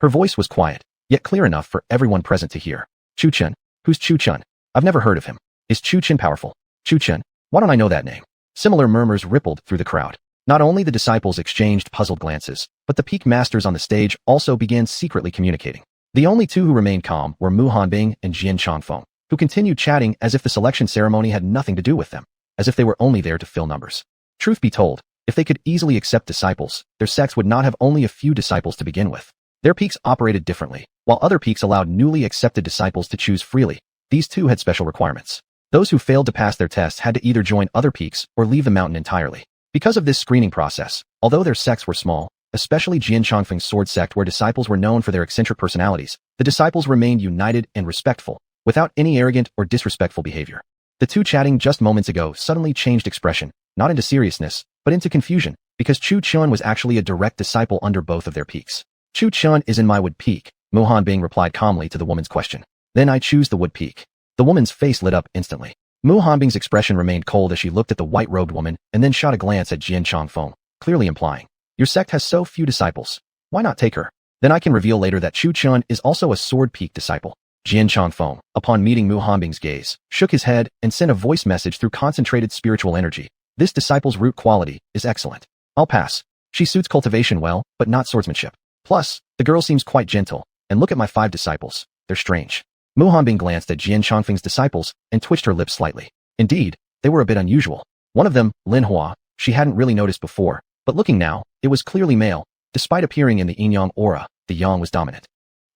Her voice was quiet, yet clear enough for everyone present to hear. "Chu Chun? Who's Chu Chun? I've never heard of him. Is Chu Chun powerful? Chu Chun? Why don't I know that name?" Similar murmurs rippled through the crowd. Not only the disciples exchanged puzzled glances, but the peak masters on the stage also began secretly communicating. The only 2 who remained calm were Mu Hanbing and Jian Changfeng, who continued chatting as if the selection ceremony had nothing to do with them, as if they were only there to fill numbers. Truth be told, if they could easily accept disciples, their sects would not have only a few disciples to begin with. Their peaks operated differently, while other peaks allowed newly accepted disciples to choose freely. These 2 had special requirements. Those who failed to pass their tests had to either join other peaks or leave the mountain entirely. Because of this screening process, although their sects were small, especially Jian Changfeng's sword sect where disciples were known for their eccentric personalities, the disciples remained united and respectful, without any arrogant or disrespectful behavior. The 2 chatting just moments ago suddenly changed expression, not into seriousness, but into confusion, because Chu Chun was actually a direct disciple under both of their peaks. "Chu Chun is in my wood peak," Mu Hanbing replied calmly to the woman's question. "Then I choose the wood peak." The woman's face lit up instantly. Mu Hanbing's expression remained cold as she looked at the white-robed woman and then shot a glance at Jian Changfeng, clearly implying, "Your sect has so few disciples. Why not take her? Then I can reveal later that Chu Chun is also a sword peak disciple." Jian Changfeng, upon meeting Mu Hanbing's gaze, shook his head and sent a voice message through concentrated spiritual energy. "This disciple's root quality is excellent. I'll pass. She suits cultivation well, but not swordsmanship. Plus, the girl seems quite gentle, and look at my 5 disciples. They're strange." Mu Hanbing glanced at Jian Changfeng's disciples and twitched her lips slightly. Indeed, they were a bit unusual. One of them, Lin Hua, she hadn't really noticed before, but looking now, it was clearly male. Despite appearing in the yin-yang aura, the yang was dominant.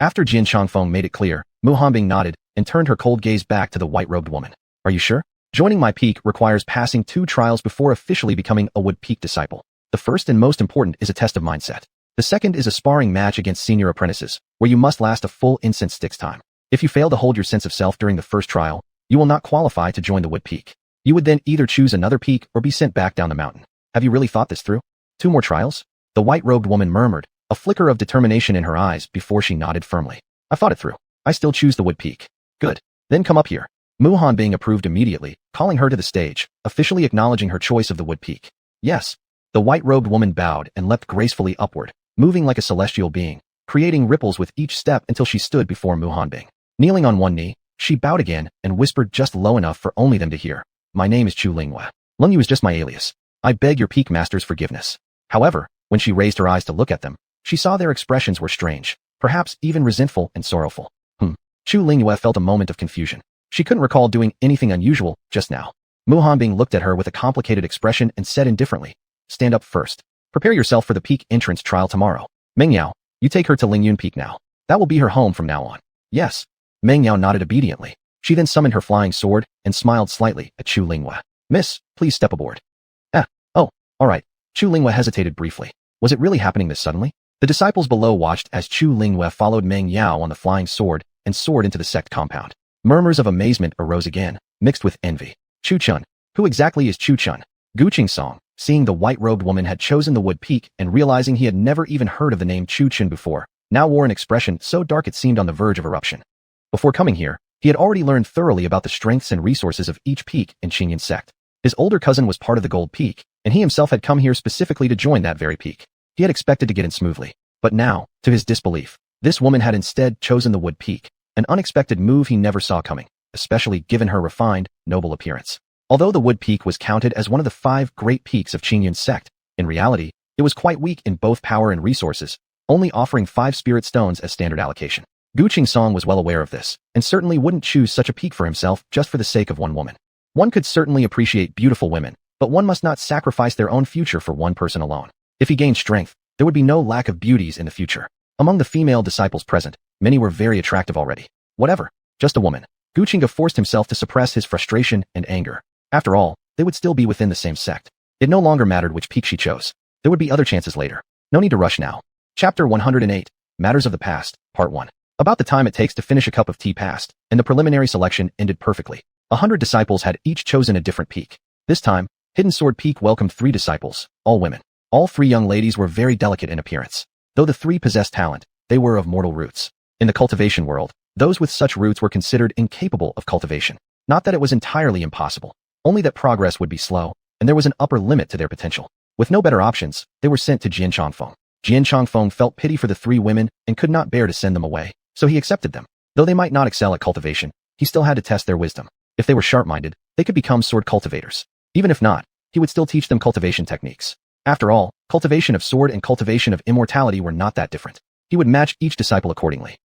After Jian Changfeng made it clear, Mu Hanbing nodded and turned her cold gaze back to the white-robed woman. "Are you sure? Joining my peak requires passing 2 trials before officially becoming a wood peak disciple. The first and most important is a test of mindset. The second is a sparring match against senior apprentices, where you must last a full incense sticks time. If you fail to hold your sense of self during the first trial, you will not qualify to join the wood peak. You would then either choose another peak or be sent back down the mountain. Have you really thought this through? 2 more trials?" The white-robed woman murmured, a flicker of determination in her eyes before she nodded firmly. "I thought it through. I still choose the wood peak." "Good. Then come up here." Mu Hanbing approved immediately, calling her to the stage, officially acknowledging her choice of the wood peak. "Yes." The white-robed woman bowed and leapt gracefully upward, moving like a celestial being, creating ripples with each step until she stood before Mu Hanbing. Kneeling on one knee, she bowed again and whispered just low enough for only them to hear, "My name is Chu Linghua. Lung Yu is just my alias. I beg your peak master's forgiveness." However, when she raised her eyes to look at them, she saw their expressions were strange, perhaps even resentful and sorrowful. Chu Linghua felt a moment of confusion. She couldn't recall doing anything unusual just now. Mu Hanbing looked at her with a complicated expression and said indifferently, "Stand up first. Prepare yourself for the peak entrance trial tomorrow. Meng Yao, you take her to Lingyun Peak now. That will be her home from now on." "Yes." Meng Yao nodded obediently. She then summoned her flying sword and smiled slightly at Chu Linghua. "Miss, please step aboard." Oh, all right." Chu Linghua hesitated briefly. Was it really happening this suddenly? The disciples below watched as Chu Linghua followed Meng Yao on the flying sword and soared into the sect compound. Murmurs of amazement arose again, mixed with envy. "Chu Chun? Who exactly is Chu Chun?" Gu Qing Song, seeing the white-robed woman had chosen the wood peak and realizing he had never even heard of the name Chu Chen before, now wore an expression so dark it seemed on the verge of eruption. Before coming here, he had already learned thoroughly about the strengths and resources of each peak in Qingyan sect. His older cousin was part of the gold peak, and he himself had come here specifically to join that very peak. He had expected to get in smoothly. But now, to his disbelief, this woman had instead chosen the wood peak, an unexpected move he never saw coming, especially given her refined, noble appearance. Although the wood peak was counted as one of the 5 great peaks of Qingyan sect, in reality, it was quite weak in both power and resources, only offering 5 spirit stones as standard allocation. Gu Qingsong was well aware of this, and certainly wouldn't choose such a peak for himself just for the sake of one woman. One could certainly appreciate beautiful women, but one must not sacrifice their own future for one person alone. If he gained strength, there would be no lack of beauties in the future. Among the female disciples present, many were very attractive already. Whatever, just a woman. Gu Qingge forced himself to suppress his frustration and anger. After all, they would still be within the same sect. It no longer mattered which peak she chose. There would be other chances later. No need to rush now. Chapter 108, Matters of the Past, Part 1. About the time it takes to finish a cup of tea passed, and the preliminary selection ended perfectly. 100 disciples had each chosen a different peak. This time, Hidden Sword Peak welcomed 3 disciples, all women. All 3 young ladies were very delicate in appearance. Though the 3 possessed talent, they were of mortal roots. In the cultivation world, those with such roots were considered incapable of cultivation. Not that it was entirely impossible, only that progress would be slow, and there was an upper limit to their potential. With no better options, they were sent to Jian Changfeng. Jian Changfeng felt pity for the 3 women and could not bear to send them away, so he accepted them. Though they might not excel at cultivation, he still had to test their wisdom. If they were sharp-minded, they could become sword cultivators. Even if not, he would still teach them cultivation techniques. After all, cultivation of sword and cultivation of immortality were not that different. He would match each disciple accordingly.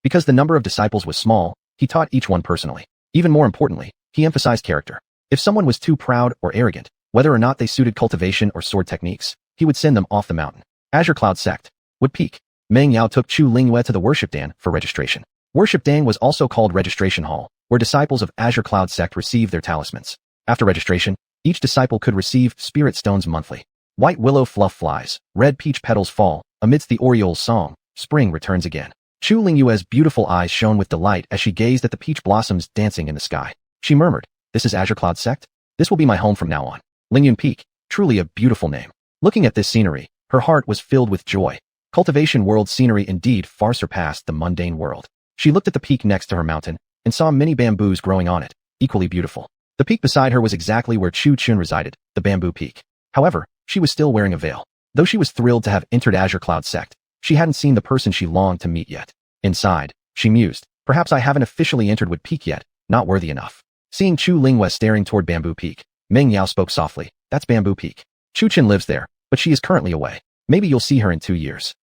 Because the number of disciples was small, he taught each one personally. Even more importantly, he emphasized character. If someone was too proud or arrogant, whether or not they suited cultivation or sword techniques, he would send them off the mountain. Azure Cloud Sect. Wood Peak. Meng Yao took Chu Lingyue to the Worship Dan for registration. Worship Dan was also called Registration Hall, where disciples of Azure Cloud Sect received their talismans. After registration, each disciple could receive spirit stones monthly. White willow fluff flies, red peach petals fall, amidst the oriole's song, spring returns again. Chu Lingyue's beautiful eyes shone with delight as she gazed at the peach blossoms dancing in the sky. She murmured, "This is Azure Cloud Sect? This will be my home from now on." Lingyun Peak, truly a beautiful name. Looking at this scenery, her heart was filled with joy. Cultivation world scenery indeed far surpassed the mundane world. She looked at the peak next to her mountain and saw many bamboos growing on it, equally beautiful. The peak beside her was exactly where Chu Chun resided, the bamboo peak. However, she was still wearing a veil. Though she was thrilled to have entered Azure Cloud Sect, she hadn't seen the person she longed to meet yet. Inside, she mused, perhaps I haven't officially entered Wood Peak yet, not worthy enough. Seeing Chu Lingyue staring toward Bamboo Peak, Meng Yao spoke softly, that's Bamboo Peak. Chu Chen lives there, but she is currently away. Maybe you'll see her in 2 years.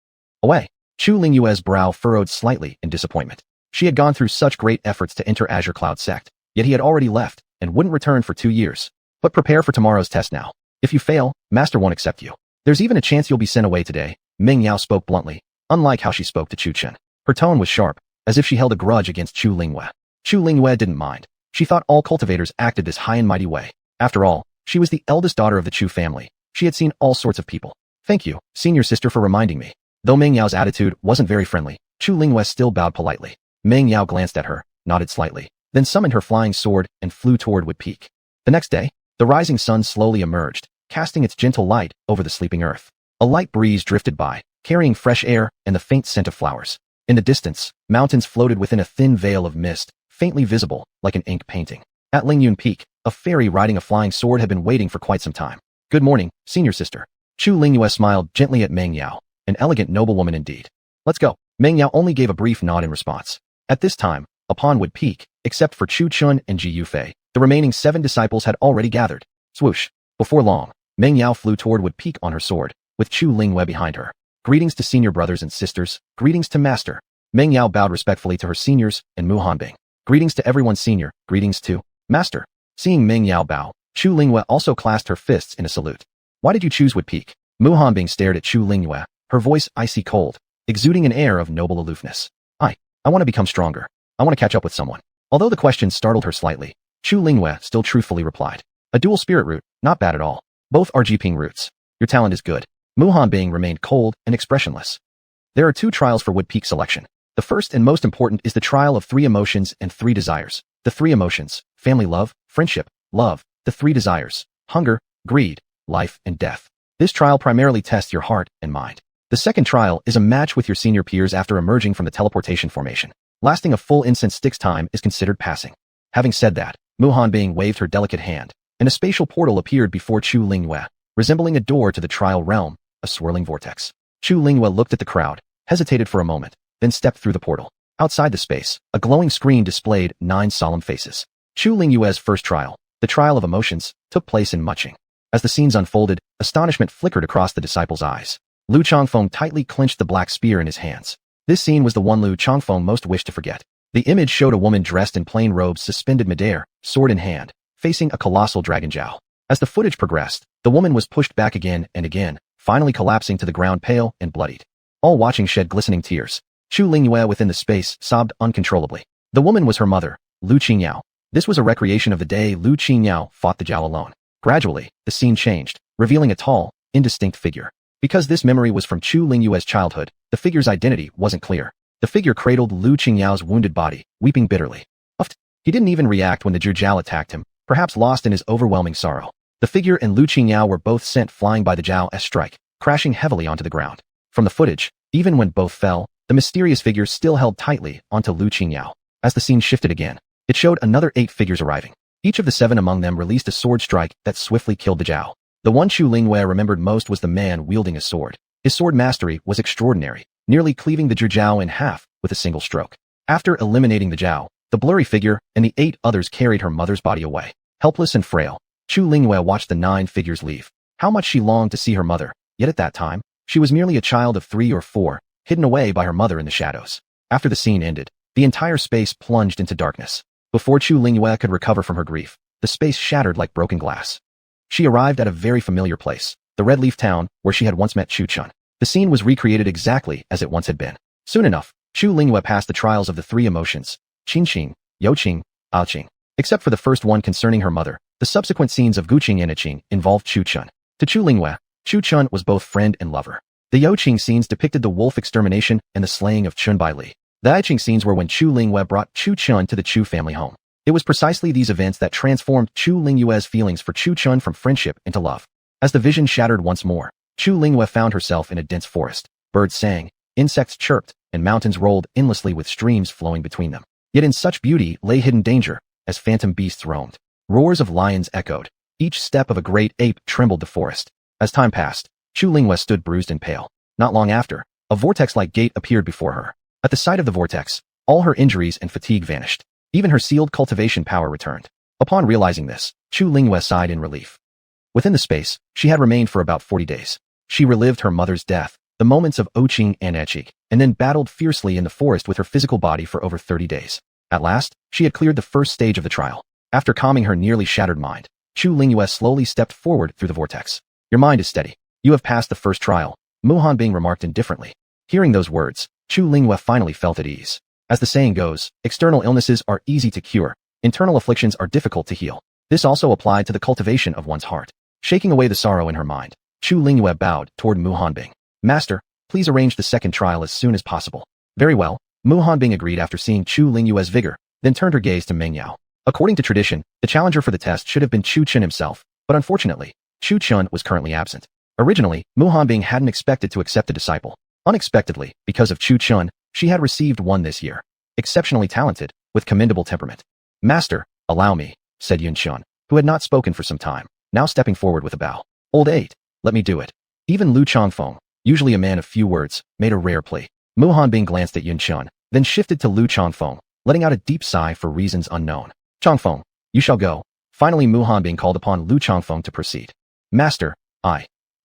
Away. Chu Lingyue's brow furrowed slightly in disappointment. She had gone through such great efforts to enter Azure Cloud Sect, yet he had already left and wouldn't return for 2 years. But prepare for tomorrow's test now. If you fail, Master won't accept you. There's even a chance you'll be sent away today. Meng Yao spoke bluntly, unlike how she spoke to Chu Chen. Her tone was sharp, as if she held a grudge against Chu Lingyue. Chu Lingyue didn't mind. She thought all cultivators acted this high and mighty way. After all, she was the eldest daughter of the Chu family. She had seen all sorts of people. Thank you, senior sister, for reminding me. Though Meng Yao's attitude wasn't very friendly, Chu Lingyue still bowed politely. Meng Yao glanced at her, nodded slightly, then summoned her flying sword and flew toward Wood Peak. The next day, the rising sun slowly emerged, casting its gentle light over the sleeping earth. A light breeze drifted by, carrying fresh air and the faint scent of flowers. In the distance, mountains floated within a thin veil of mist, faintly visible, like an ink painting. At Lingyun Peak, a fairy riding a flying sword had been waiting for quite some time. Good morning, senior sister. Chu Lingyue smiled gently at Meng Yao, an elegant noblewoman indeed. Let's go. Meng Yao only gave a brief nod in response. At this time, upon Wood Peak, except for Chu Chun and Ji Yufei, the remaining 7 disciples had already gathered. Swoosh. Before long, Meng Yao flew toward Wood Peak on her sword, with Chu Lingyue behind her. Greetings to senior brothers and sisters, greetings to master. Meng Yao bowed respectfully to her seniors and Mu Hanbing. Greetings to everyone senior, greetings to master. Seeing Meng Yao bow, Chu Lingyue also clasped her fists in a salute. Why did you choose Wood Peak? Mu Hanbing stared at Chu Lingyue, her voice icy cold, exuding an air of noble aloofness. I want to become stronger. I want to catch up with someone. Although the question startled her slightly, Chu Lingyue still truthfully replied. A dual spirit root, not bad at all. Both are Jiping roots. Your talent is good. Mu Hanbing remained cold and expressionless. There are 2 trials for Wood Peak selection. The first and most important is the trial of 3 emotions and 3 desires. The 3 emotions, family love, friendship, love. The 3 desires, hunger, greed, life and death. This trial primarily tests your heart and mind. The second trial is a match with your senior peers after emerging from the teleportation formation. Lasting a full incense sticks time is considered passing. Having said that, Mu Hanbing waved her delicate hand, and a spatial portal appeared before Chu Lingyue, resembling a door to the trial realm, a swirling vortex. Chu Lingyue looked at the crowd, hesitated for a moment, then stepped through the portal. Outside the space, a glowing screen displayed 9 solemn faces. Chu Lingyue's first trial, the trial of emotions, took place in Muqing. As the scenes unfolded, astonishment flickered across the disciples' eyes. Lu Changfeng tightly clenched the black spear in his hands. This scene was the one Lu Changfeng most wished to forget. The image showed a woman dressed in plain robes suspended midair, sword in hand, facing a colossal dragon Jiao. As the footage progressed, the woman was pushed back again and again, finally collapsing to the ground pale and bloodied. All watching shed glistening tears. Chu Lingyue within the space sobbed uncontrollably. The woman was her mother, Lu Qingyao. This was a recreation of the day Lu Qingyao fought the Jiao alone. Gradually, the scene changed, revealing a tall, indistinct figure. Because this memory was from Chu Lingyue's childhood, the figure's identity wasn't clear. The figure cradled Lu Qingyao's wounded body, weeping bitterly. He didn't even react when the Jiao attacked him, perhaps lost in his overwhelming sorrow. The figure and Lu Qingyao were both sent flying by the Jiao's strike, crashing heavily onto the ground. From the footage, even when both fell, the mysterious figure still held tightly onto Lu Qingyao. As the scene shifted again, it showed another 8 figures arriving. Each of the 7 among them released a sword strike that swiftly killed the Jiao. The one Chu Lingyue remembered most was the man wielding a sword. His sword mastery was extraordinary, nearly cleaving the Jiao in half with a single stroke. After eliminating the Jiao, the blurry figure and the 8 others carried her mother's body away. Helpless and frail, Chu Lingyue watched the 9 figures leave. How much she longed to see her mother, yet at that time, she was merely a child of 3 or 4, hidden away by her mother in the shadows. After the scene ended, the entire space plunged into darkness. Before Chu Lingyue could recover from her grief, the space shattered like broken glass. She arrived at a very familiar place, the Red Leaf Town, where she had once met Chu Chun. The scene was recreated exactly as it once had been. Soon enough, Chu Lingyue passed the trials of the 3 emotions, Qingqing, Youqing, Aoqing. Except for the first one concerning her mother, the subsequent scenes of Guqing and Iqing involved Chu Chun. To Chu Lingyue, Chu Chun was both friend and lover. The Youqing scenes depicted the wolf extermination and the slaying of Chun Bai Li. The Iqing scenes were when Chu Lingyue brought Chu Chun to the Chu family home. It was precisely these events that transformed Chu Lingyue's feelings for Chu Chun from friendship into love. As the vision shattered once more, Chu Lingyue found herself in a dense forest. Birds sang, insects chirped, and mountains rolled endlessly with streams flowing between them. Yet in such beauty lay hidden danger, as phantom beasts roamed. Roars of lions echoed. Each step of a great ape trembled the forest. As time passed, Chu Lingyue stood bruised and pale. Not long after, a vortex-like gate appeared before her. At the sight of the vortex, all her injuries and fatigue vanished. Even her sealed cultivation power returned. Upon realizing this, Chu Lingyue sighed in relief. Within the space, she had remained for about 40 days. She relived her mother's death, the moments of Oqing and Echik, and then battled fiercely in the forest with her physical body for over 30 days. At last, she had cleared the first stage of the trial. After calming her nearly shattered mind, Chu Lingyue slowly stepped forward through the vortex. Your mind is steady. You have passed the first trial, Mu Hanbing remarked indifferently. Hearing those words, Chu Lingyue finally felt at ease. As the saying goes, external illnesses are easy to cure, internal afflictions are difficult to heal. This also applied to the cultivation of one's heart. Shaking away the sorrow in her mind, Chu Lingyue bowed toward Mu Hanbing. Master, please arrange the second trial as soon as possible. Very well, Mu Hanbing agreed after seeing Chu Lingyue's vigor, then turned her gaze to Meng Yao. According to tradition, the challenger for the test should have been Chu Chun himself, but unfortunately, Chu Chun was currently absent. Originally, Mu Hanbing hadn't expected to accept a disciple. Unexpectedly, because of Chu Chun, she had received one this year. Exceptionally talented, with commendable temperament. Master, allow me, said Yun Chun, who had not spoken for some time, now stepping forward with a bow. Old 8, let me do it. Even Lu Changfeng, usually a man of few words, made a rare plea. Mu Hanbing glanced at Yun Chun, then shifted to Lu Changfeng, letting out a deep sigh for reasons unknown. Changfeng, you shall go. Finally Mu Hanbing called upon Lu Changfeng to proceed. Master,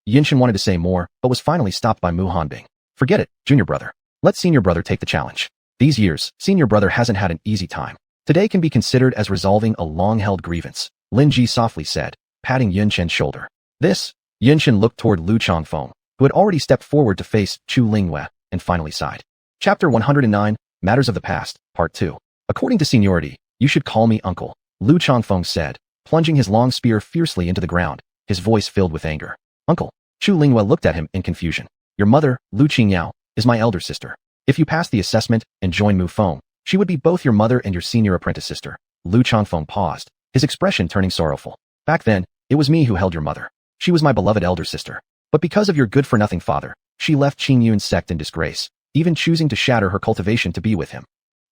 Yun Chun wanted to say more, but was finally stopped by Mu Hanbing. Forget it, junior brother. Let senior brother take the challenge. These years, senior brother hasn't had an easy time. Today can be considered as resolving a long-held grievance, Lin Ji softly said, patting Yun Chen's shoulder. This, Yun Chen looked toward Lu Changfeng, who had already stepped forward to face Chu Lingyue, and finally sighed. Chapter 109, Matters of the Past, Part 2. According to seniority, you should call me uncle, Lu Changfeng said, plunging his long spear fiercely into the ground, his voice filled with anger. Uncle. Chu Lingyue looked at him in confusion. Your mother, Lu Qingyao, is my elder sister. If you pass the assessment and join Mu Feng, she would be both your mother and your senior apprentice sister. Lu Changfeng paused, his expression turning sorrowful. Back then, it was me who held your mother. She was my beloved elder sister. But because of your good-for-nothing father, she left Qin Yun's sect in disgrace, even choosing to shatter her cultivation to be with him.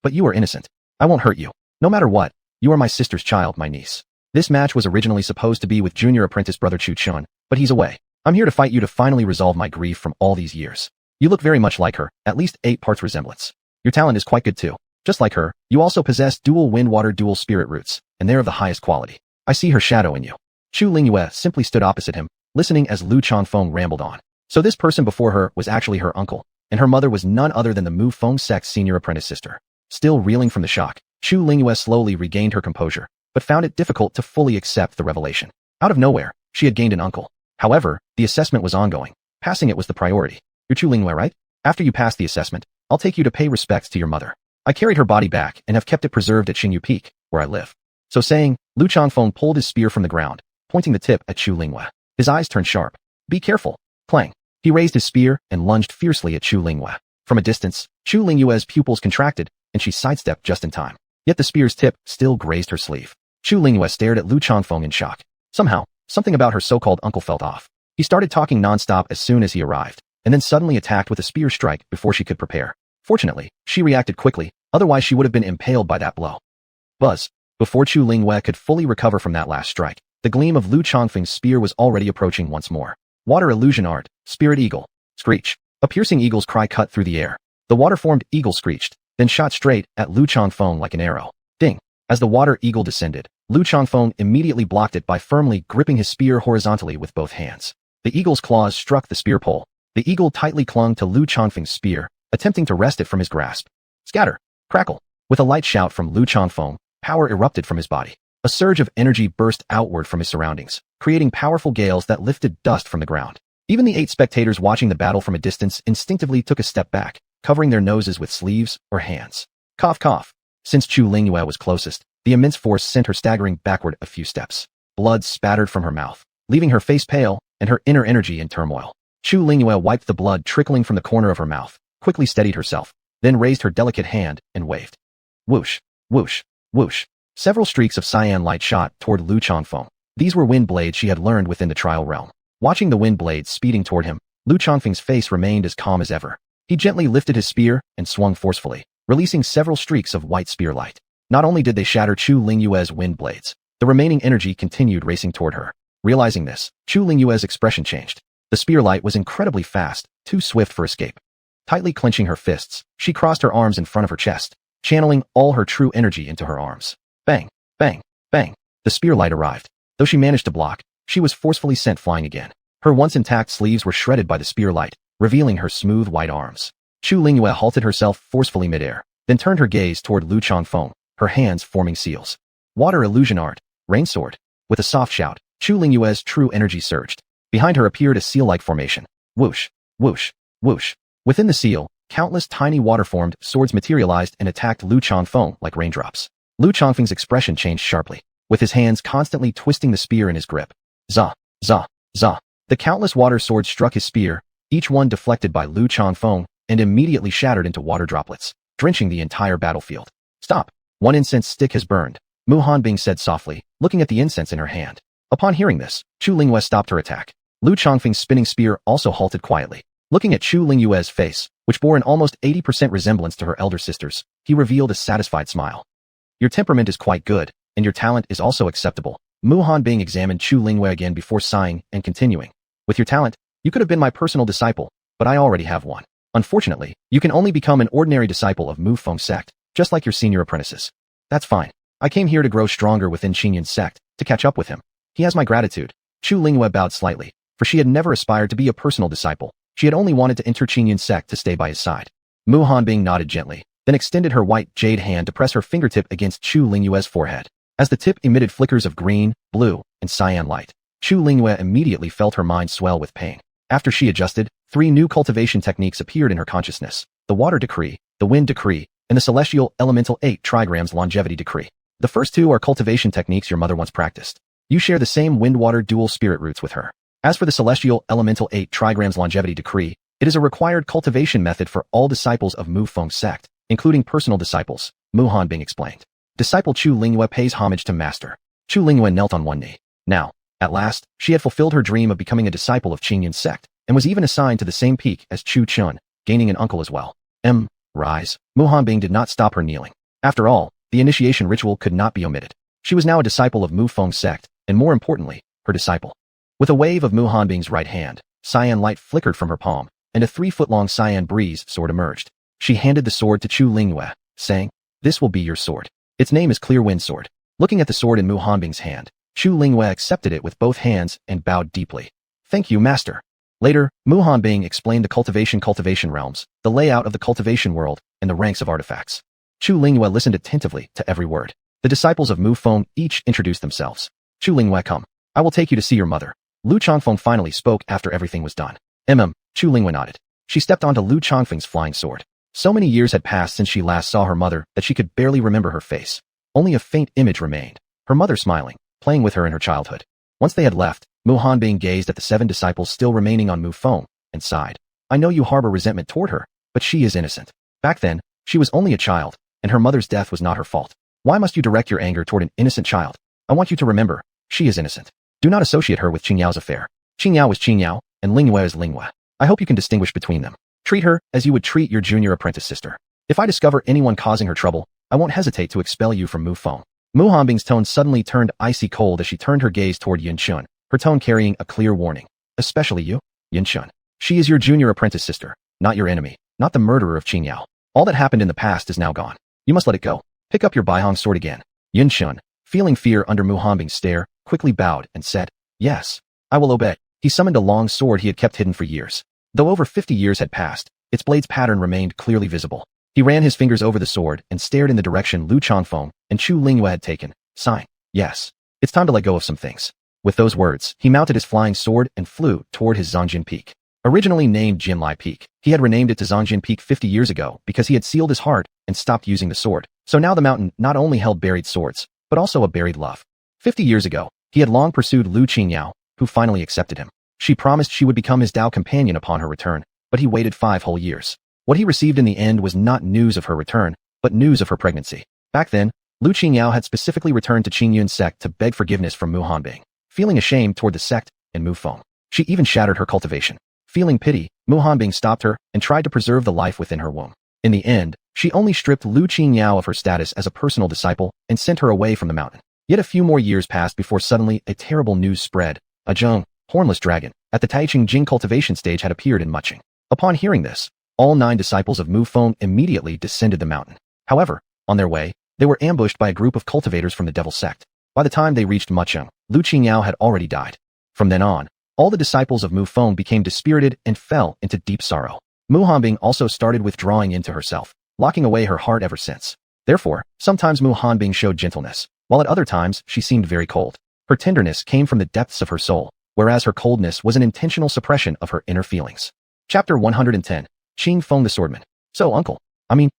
But you are innocent. I won't hurt you. No matter what, you are my sister's child, my niece. This match was originally supposed to be with junior apprentice brother Chu Chun, but he's away. I'm here to fight you to finally resolve my grief from all these years. You look very much like her, at least 8 parts resemblance. Your talent is quite good too. Just like her, you also possess dual wind-water dual spirit roots, and they're of the highest quality. I see her shadow in you. Chu Lingyue simply stood opposite him, listening as Lu Chanfeng rambled on. So this person before her was actually her uncle, and her mother was none other than the Mu Feng sect's senior apprentice sister. Still reeling from the shock, Chu Lingyue slowly regained her composure, but found it difficult to fully accept the revelation. Out of nowhere, she had gained an uncle. However, the assessment was ongoing. Passing it was the priority. You're Chu Lingyue, right? After you pass the assessment, I'll take you to pay respects to your mother. I carried her body back and have kept it preserved at Xingyu Peak, where I live. So saying, Lu Chanfeng pulled his spear from the ground, pointing the tip at Chu Lingyue. His eyes turned sharp. Be careful. Clang. He raised his spear and lunged fiercely at Chu Lingyue. From a distance, Chu Lingyue's pupils contracted, and she sidestepped just in time. Yet the spear's tip still grazed her sleeve. Chu Lingyue stared at Lu Chanfeng in shock. Somehow, something about her so-called uncle felt off. He started talking non-stop as soon as he arrived, and then suddenly attacked with a spear strike before she could prepare. Fortunately, she reacted quickly, otherwise she would have been impaled by that blow. Buzz. Before Chu Lingyue could fully recover from that last strike, the gleam of Lu Chanfeng's spear was already approaching once more. Water illusion art, spirit eagle. Screech. A piercing eagle's cry cut through the air. The water-formed eagle screeched, then shot straight at Lu Chanfeng like an arrow. Ding. As the water eagle descended, Lu Chanfeng immediately blocked it by firmly gripping his spear horizontally with both hands. The eagle's claws struck the spear pole. The eagle tightly clung to Lu Chanfeng's spear, attempting to wrest it from his grasp. Scatter. Crackle. With a light shout from Lu Chanfeng, power erupted from his body. A surge of energy burst outward from his surroundings, creating powerful gales that lifted dust from the ground. Even the 8 spectators watching the battle from a distance instinctively took a step back, covering their noses with sleeves or hands. Cough cough. Since Chu Lingyue was closest, the immense force sent her staggering backward a few steps. Blood spattered from her mouth, leaving her face pale and her inner energy in turmoil. Chu Lingyue wiped the blood trickling from the corner of her mouth, quickly steadied herself, then raised her delicate hand and waved. Whoosh, whoosh, whoosh. Several streaks of cyan light shot toward Lu Chanfeng. These were wind blades she had learned within the trial realm. Watching the wind blades speeding toward him, Lu Chanfeng's face remained as calm as ever. He gently lifted his spear and swung forcefully, releasing several streaks of white spear light. Not only did they shatter Chu Lingyue's wind blades, the remaining energy continued racing toward her. Realizing this, Chu Lingyue's expression changed. The spear light was incredibly fast, too swift for escape. Tightly clenching her fists, she crossed her arms in front of her chest, channeling all her true energy into her arms. Bang, bang, bang. The spear light arrived. Though she managed to block, she was forcefully sent flying again. Her once intact sleeves were shredded by the spear light, revealing her smooth white arms. Chu Lingyue halted herself forcefully midair, then turned her gaze toward Lu Chanfeng, her hands forming seals. Water illusion art, rain sword. With a soft shout, Chu Lingyue's true energy surged. Behind her appeared a seal-like formation. Whoosh, whoosh, whoosh. Within the seal, countless tiny water-formed swords materialized and attacked Lu Chanfeng like raindrops. Lu Chanfeng's expression changed sharply, with his hands constantly twisting the spear in his grip. Za, za, za. The countless water swords struck his spear, each one deflected by Lu Chanfeng, and immediately shattered into water droplets, drenching the entire battlefield. Stop. One incense stick has burned, Mu Hanbing said softly, looking at the incense in her hand. Upon hearing this, Chu Lingyue stopped her attack. Lu Chanfeng's spinning spear also halted quietly. Looking at Chu Lingyue's face, which bore an almost 80% resemblance to her elder sister's, he revealed a satisfied smile. Your temperament is quite good, and your talent is also acceptable. Mu Hanbing examined Chu Lingyue again before sighing and continuing. With your talent, you could have been my personal disciple, but I already have one. Unfortunately, you can only become an ordinary disciple of Mu Feng sect, just like your senior apprentices. That's fine. I came here to grow stronger within Qingyun's sect, to catch up with him. He has my gratitude. Chu Lingyue bowed slightly, for she had never aspired to be a personal disciple. She had only wanted to enter Qingyun's sect to stay by his side. Mu Hanbing nodded gently, then extended her white jade hand to press her fingertip against Chu Lingyue's forehead. As the tip emitted flickers of green, blue, and cyan light, Chu Lingyue immediately felt her mind swell with pain. After she adjusted, 3 new cultivation techniques appeared in her consciousness: the Water Decree, the Wind Decree, and the Celestial Elemental 8 Trigrams Longevity Decree. The first 2 are cultivation techniques your mother once practiced. You share the same wind-water dual spirit roots with her. As for the Celestial Elemental 8 Trigrams Longevity Decree, it is a required cultivation method for all disciples of Mu Feng sect, including personal disciples, Mu Hanbing explained. Disciple Chu Lingyue pays homage to Master. Chu Lingyue knelt on one knee. Now, At last, she had fulfilled her dream of becoming a disciple of Qingyun's sect, and was even assigned to the same peak as Chu Chun, gaining an uncle as well. Rise. Mu Hanbing did not stop her kneeling. After all, the initiation ritual could not be omitted. She was now a disciple of Mu Feng's sect, and more importantly, her disciple. With a wave of Mu Hanbing's right hand, cyan light flickered from her palm, and a 3-foot-long cyan breeze sword emerged. She handed the sword to Chu Lingyue, saying, "This will be your sword. Its name is Clear Wind Sword." Looking at the sword in Mu Hanbing's hand, Chu Lingyue accepted it with both hands and bowed deeply. "Thank you, master." Later, Mu Hanbing explained the cultivation realms, the layout of the cultivation world, and the ranks of artifacts. Chu Lingyue listened attentively to every word. The disciples of Mu Feng each introduced themselves. "Chu Lingyue, come. I will take you to see your mother." Lu Changfeng finally spoke after everything was done. Chu Lingyue nodded. She stepped onto Lu Changfeng's flying sword. So many years had passed since she last saw her mother that she could barely remember her face. Only a faint image remained, her mother smiling, playing with her in her childhood. Once they had left, Mu Hanbing gazed at the 7 disciples still remaining on Mu Feng, and sighed. "I know you harbor resentment toward her, but she is innocent. Back then, she was only a child, and her mother's death was not her fault. Why must you direct your anger toward an innocent child? I want you to remember, she is innocent. Do not associate her with Qingyao's affair. Qingyao is Qingyao, and Lingyue is Lingyue. I hope you can distinguish between them. Treat her as you would treat your junior apprentice sister. If I discover anyone causing her trouble, I won't hesitate to expel you from Mu Feng." Mu Hanbing's tone suddenly turned icy cold as she turned her gaze toward Yin Chun, her tone carrying a clear warning. "Especially you, Yin Chun. She is your junior apprentice sister, not your enemy, not the murderer of Qingyao. All that happened in the past is now gone. You must let it go. Pick up your Baihong sword again." Yin Chun, feeling fear under Mu Hanbing's stare, quickly bowed and said, "Yes, I will obey." He summoned a long sword he had kept hidden for years. Though over 50 years had passed, its blade's pattern remained clearly visible. He ran his fingers over the sword and stared in the direction Lu Changfeng and Chu Lingyue had taken, sighing, "Yes, it's time to let go of some things." With those words, he mounted his flying sword and flew toward his Zongjin Peak. Originally named Jinlai Peak, he had renamed it to Zongjin Peak 50 years ago because he had sealed his heart and stopped using the sword. So now the mountain not only held buried swords, but also a buried love. 50 years ago, he had long pursued Lu Qingyao, who finally accepted him. She promised she would become his Dao companion upon her return, but he waited 5 whole years. What he received in the end was not news of her return, but news of her pregnancy. Back then, Lu Qingyao had specifically returned to Qingyun's sect to beg forgiveness from Mu Hanbing. Feeling ashamed toward the sect and Mu Feng, she even shattered her cultivation. Feeling pity, Mu Hanbing stopped her and tried to preserve the life within her womb. In the end, she only stripped Lu Qingyao of her status as a personal disciple and sent her away from the mountain. Yet a few more years passed before suddenly a terrible news spread. A Zheng, hornless dragon, at the Taiching Jing cultivation stage had appeared in Muching. Upon hearing this, all 9 disciples of Mu Feng immediately descended the mountain. However, on their way, they were ambushed by a group of cultivators from the Devil sect. By the time they reached Mucheng, Lu Qingyao had already died. From then on, all the disciples of Mu Feng became dispirited and fell into deep sorrow. Mu Hanbing also started withdrawing into herself, locking away her heart ever since. Therefore, sometimes Mu Hanbing showed gentleness, while at other times she seemed very cold. Her tenderness came from the depths of her soul, whereas her coldness was an intentional suppression of her inner feelings. Chapter 110. Qing Feng the Swordman. "So, uncle,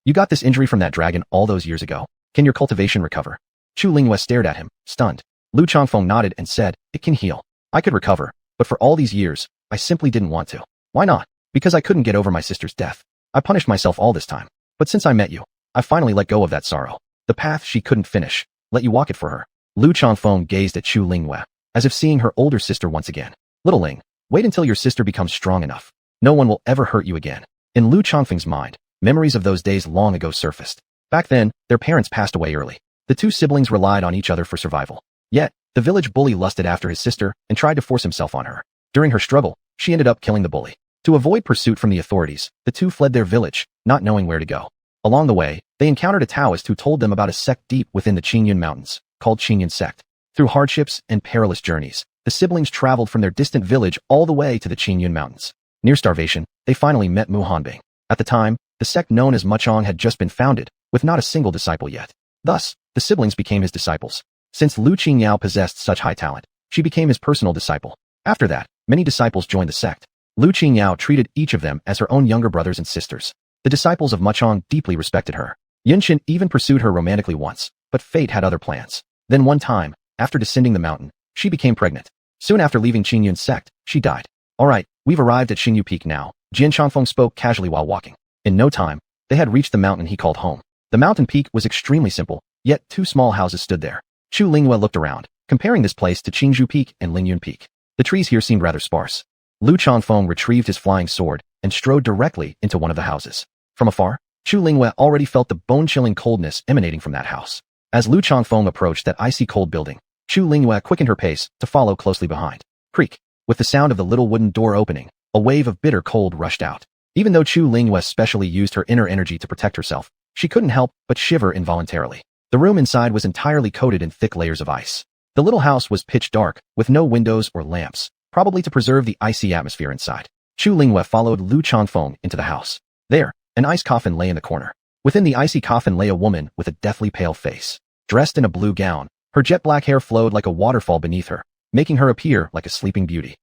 you got this injury from that dragon all those years ago. Can your cultivation recover?" Chu Lingyue stared at him, stunned. Lu Changfeng nodded and said, "It can heal. I could recover, but for all these years, I simply didn't want to." "Why not?" "Because I couldn't get over my sister's death. I punished myself all this time. But since I met you, I finally let go of that sorrow. The path she couldn't finish. Let you walk it for her." Lu Changfeng gazed at Chu Lingyue, as if seeing her older sister once again. "Little Ling, wait until your sister becomes strong enough. No one will ever hurt you again." In Lu Changfeng's mind, memories of those days long ago surfaced. Back then, their parents passed away early. The 2 siblings relied on each other for survival. Yet, the village bully lusted after his sister and tried to force himself on her. During her struggle, she ended up killing the bully. To avoid pursuit from the authorities, the 2 fled their village, not knowing where to go. Along the way, they encountered a Taoist who told them about a sect deep within the Qingyun Mountains, called Qingyun Sect. Through hardships and perilous journeys, the siblings traveled from their distant village all the way to the Qingyun Mountains. Near starvation, they finally met Mu Hanbing. At the time, the sect known as Muchong had just been founded, with not a single disciple yet. Thus, the siblings became his disciples. Since Lu Qingyao possessed such high talent, she became his personal disciple. After that, many disciples joined the sect. Lu Qingyao treated each of them as her own younger brothers and sisters. The disciples of Muchong deeply respected her. Yunqin even pursued her romantically once, but fate had other plans. Then one time, after descending the mountain, she became pregnant. Soon after leaving Qingyun's sect, she died. "Alright, we've arrived at Xingyu Peak now," Jian Changfeng spoke casually while walking. In no time, they had reached the mountain he called home. The mountain peak was extremely simple, yet 2 small houses stood there. Chu Lingyue looked around, comparing this place to Qingzhou Peak and Lingyun Peak. The trees here seemed rather sparse. Lu Changfeng retrieved his flying sword and strode directly into one of the houses. From afar, Chu Lingyue already felt the bone-chilling coldness emanating from that house. As Lu Changfeng approached that icy cold building, Chu Lingyue quickened her pace to follow closely behind. Creak. With the sound of the little wooden door opening, a wave of bitter cold rushed out. Even though Chu Lingyue specially used her inner energy to protect herself, she couldn't help but shiver involuntarily. The room inside was entirely coated in thick layers of ice. The little house was pitch dark, with no windows or lamps, probably to preserve the icy atmosphere inside. Chu Lingyue followed Lu Changfeng into the house. There, an ice coffin lay in the corner. Within the icy coffin lay a woman with a deathly pale face. Dressed in a blue gown, her jet black hair flowed like a waterfall beneath her, making her appear like a sleeping beauty.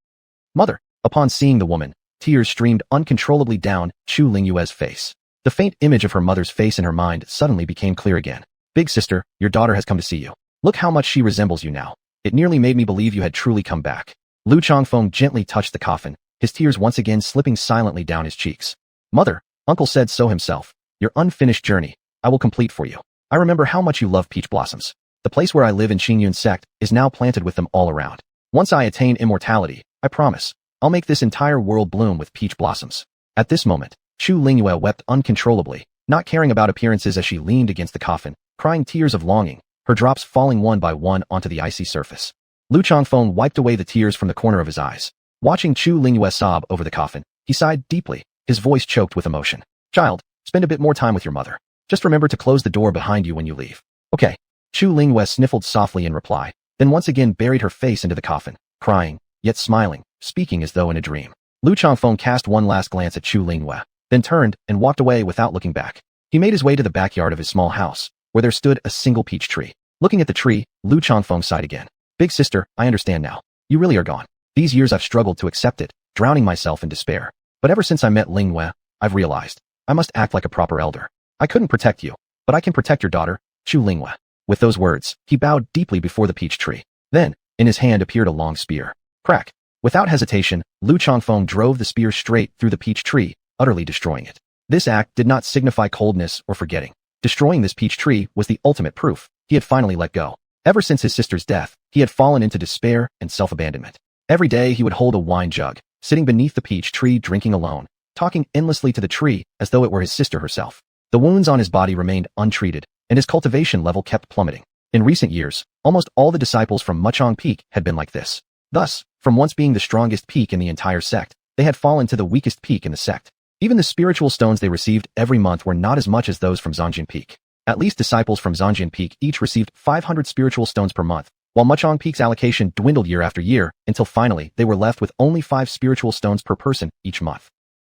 Mother! Upon seeing the woman, tears streamed uncontrollably down Chu Lingyue's face. The faint image of her mother's face in her mind suddenly became clear again. Big sister, your daughter has come to see you. Look how much she resembles you now. It nearly made me believe you had truly come back. Lu Changfeng gently touched the coffin, his tears once again slipping silently down his cheeks. Mother, uncle said so himself. Your unfinished journey, I will complete for you. I remember how much you love peach blossoms. The place where I live in Qingyun sect is now planted with them all around. Once I attain immortality, I promise, I'll make this entire world bloom with peach blossoms. At this moment, Chu Lingyue wept uncontrollably, not caring about appearances as she leaned against the coffin, crying tears of longing, her drops falling one by one onto the icy surface. Lu Changfeng wiped away the tears from the corner of his eyes. Watching Chu Lingyue sob over the coffin, he sighed deeply, his voice choked with emotion. Child, spend a bit more time with your mother. Just remember to close the door behind you when you leave. Okay. Chu Lingyue sniffled softly in reply, then once again buried her face into the coffin, crying, yet smiling, speaking as though in a dream. Lu Changfeng cast one last glance at Chu Lingyue, then turned and walked away without looking back. He made his way to the backyard of his small house, where there stood a single peach tree. Looking at the tree, Lu Changfeng sighed again. Big sister, I understand now. You really are gone. These years I've struggled to accept it, drowning myself in despair. But ever since I met Lingyue, I've realized I must act like a proper elder. I couldn't protect you, but I can protect your daughter, Chu Lingyue. With those words, he bowed deeply before the peach tree. Then, in his hand appeared a long spear. Crack. Without hesitation, Lu Changfeng drove the spear straight through the peach tree, utterly destroying it. This act did not signify coldness or forgetting. Destroying this peach tree was the ultimate proof. He had finally let go. Ever since his sister's death, he had fallen into despair and self-abandonment. Every day he would hold a wine jug, sitting beneath the peach tree drinking alone, talking endlessly to the tree as though it were his sister herself. The wounds on his body remained untreated, and his cultivation level kept plummeting. In recent years, almost all the disciples from Muchong Peak had been like this. Thus, from once being the strongest peak in the entire sect, they had fallen to the weakest peak in the sect. Even the spiritual stones they received every month were not as much as those from Zhongjin Peak. At least disciples from Zhongjin Peak each received 500 spiritual stones per month, while Muchong Peak's allocation dwindled year after year, until finally they were left with only 5 spiritual stones per person each month.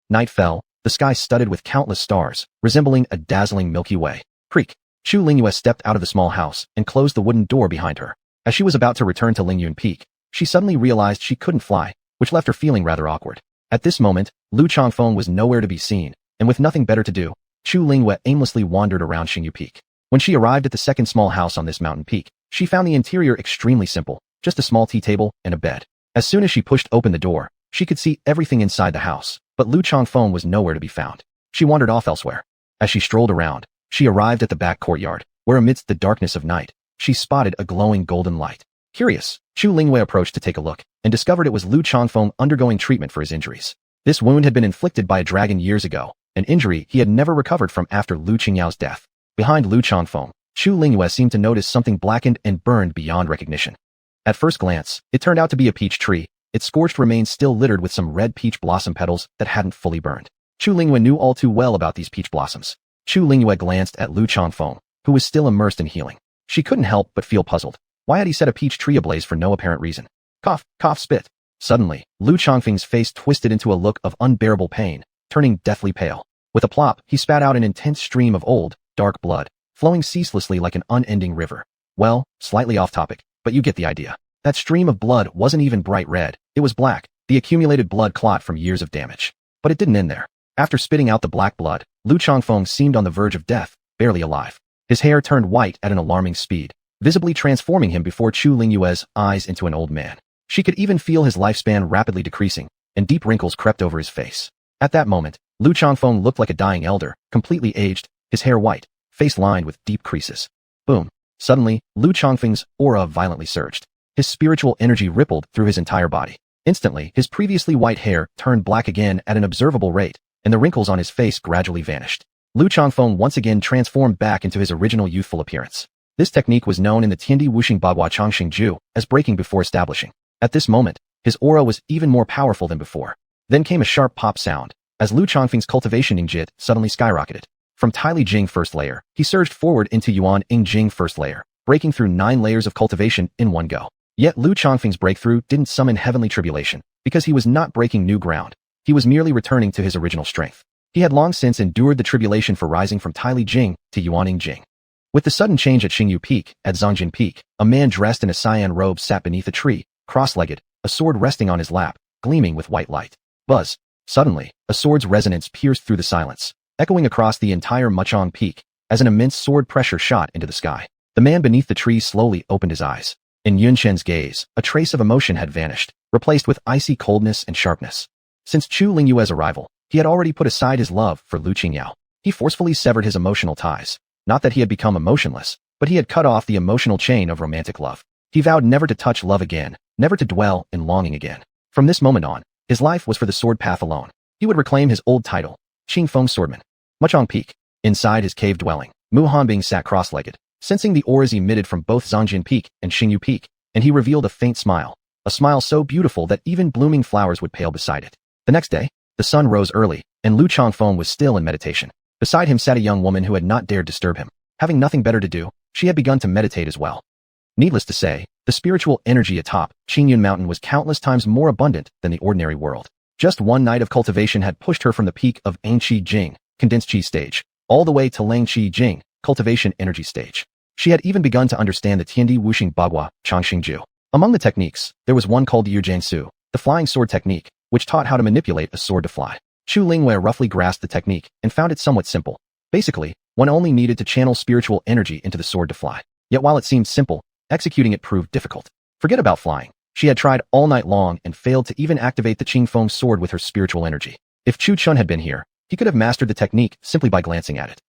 Night fell, the sky studded with countless stars, resembling a dazzling Milky Way. Creak. Chu Lingyue stepped out of the small house and closed the wooden door behind her. As she was about to return to Lingyun Peak, she suddenly realized she couldn't fly, which left her feeling rather awkward. At this moment, Lu Changfeng was nowhere to be seen, and with nothing better to do, Chu Lingyue aimlessly wandered around Xingyu Peak. When she arrived at the second small house on this mountain peak, she found the interior extremely simple, just a small tea table and a bed. As soon as she pushed open the door, she could see everything inside the house, but Lu Changfeng was nowhere to be found. She wandered off elsewhere. As she strolled around, she arrived at the back courtyard, where amidst the darkness of night, she spotted a glowing golden light. Curious, Chu Lingyue approached to take a look, and discovered it was Lu Changfeng undergoing treatment for his injuries. This wound had been inflicted by a dragon years ago, an injury he had never recovered from after Lu Qingyao's death. Behind Lu Changfeng, Chu Lingyue seemed to notice something blackened and burned beyond recognition. At first glance, it turned out to be a peach tree, its scorched remains still littered with some red peach blossom petals that hadn't fully burned. Chu Lingyue knew all too well about these peach blossoms. Chu Lingyue glanced at Lu Changfeng, who was still immersed in healing. She couldn't help but feel puzzled. Why had he set a peach tree ablaze for no apparent reason? Cough, cough, spit. Suddenly, Lu Changfeng's face twisted into a look of unbearable pain, turning deathly pale. With a plop, he spat out an intense stream of old, dark blood, flowing ceaselessly like an unending river. Well, slightly off topic, but you get the idea. That stream of blood wasn't even bright red, it was black, the accumulated blood clot from years of damage. But it didn't end there. After spitting out the black blood, Lu Changfeng seemed on the verge of death, barely alive. His hair turned white at an alarming speed, visibly transforming him before Chu Lingyue's eyes into an old man. She could even feel his lifespan rapidly decreasing, and deep wrinkles crept over his face. At that moment, Lu Changfeng looked like a dying elder, completely aged, his hair white, face lined with deep creases. Boom. Suddenly, Lu Changfeng's aura violently surged. His spiritual energy rippled through his entire body. Instantly, his previously white hair turned black again at an observable rate, and the wrinkles on his face gradually vanished. Lu Changfeng once again transformed back into his original youthful appearance. This technique was known in the Tiandi Wuxing Bagua Changxing Ju as breaking before establishing. At this moment, his aura was even more powerful than before. Then came a sharp pop sound, as Lu Changfeng's cultivation Ningjit suddenly skyrocketed. From Taili Jing first layer, he surged forward into Yuan Ing Jing first layer, breaking through 9 layers of cultivation in one go. Yet Lu Changfeng's breakthrough didn't summon heavenly tribulation, because he was not breaking new ground. He was merely returning to his original strength. He had long since endured the tribulation for rising from Taili Jing to Yuaning Jing. With the sudden change at Xingyu Peak, at Zongjin Peak, a man dressed in a cyan robe sat beneath a tree, cross-legged, a sword resting on his lap, gleaming with white light. Buzz. Suddenly, a sword's resonance pierced through the silence, echoing across the entire Muchong Peak, as an immense sword pressure shot into the sky. The man beneath the tree slowly opened his eyes. In Yunshen's gaze, a trace of emotion had vanished, replaced with icy coldness and sharpness. Since Chu Lingyue's arrival, he had already put aside his love for Lu Qingyao. He forcefully severed his emotional ties. Not that he had become emotionless, but he had cut off the emotional chain of romantic love. He vowed never to touch love again, never to dwell in longing again. From this moment on, his life was for the sword path alone. He would reclaim his old title, Qingfeng Swordman. Muchong Peak. Inside his cave dwelling, Mu Hanbing sat cross-legged, sensing the auras emitted from both Zongjin Peak and Xingyu Peak, and he revealed a faint smile, a smile so beautiful that even blooming flowers would pale beside it. The next day, the sun rose early, and Lu Changfeng was still in meditation. Beside him sat a young woman who had not dared disturb him. Having nothing better to do, she had begun to meditate as well. Needless to say, the spiritual energy atop Qingyun Mountain was countless times more abundant than the ordinary world. Just one night of cultivation had pushed her from the peak of Angqi Jing, condensed qi stage, all the way to Langqi Jing, cultivation energy stage. She had even begun to understand the Tiandi Wuxing Bagua Changxing Ju. Among the techniques, there was one called Yujiang Su, the flying sword technique, which taught how to manipulate a sword to fly. Chu Lingyue roughly grasped the technique and found it somewhat simple. Basically, one only needed to channel spiritual energy into the sword to fly. Yet while it seemed simple, executing it proved difficult. Forget about flying. She had tried all night long and failed to even activate the Qingfeng sword with her spiritual energy. If Chu Chun had been here, he could have mastered the technique simply by glancing at it.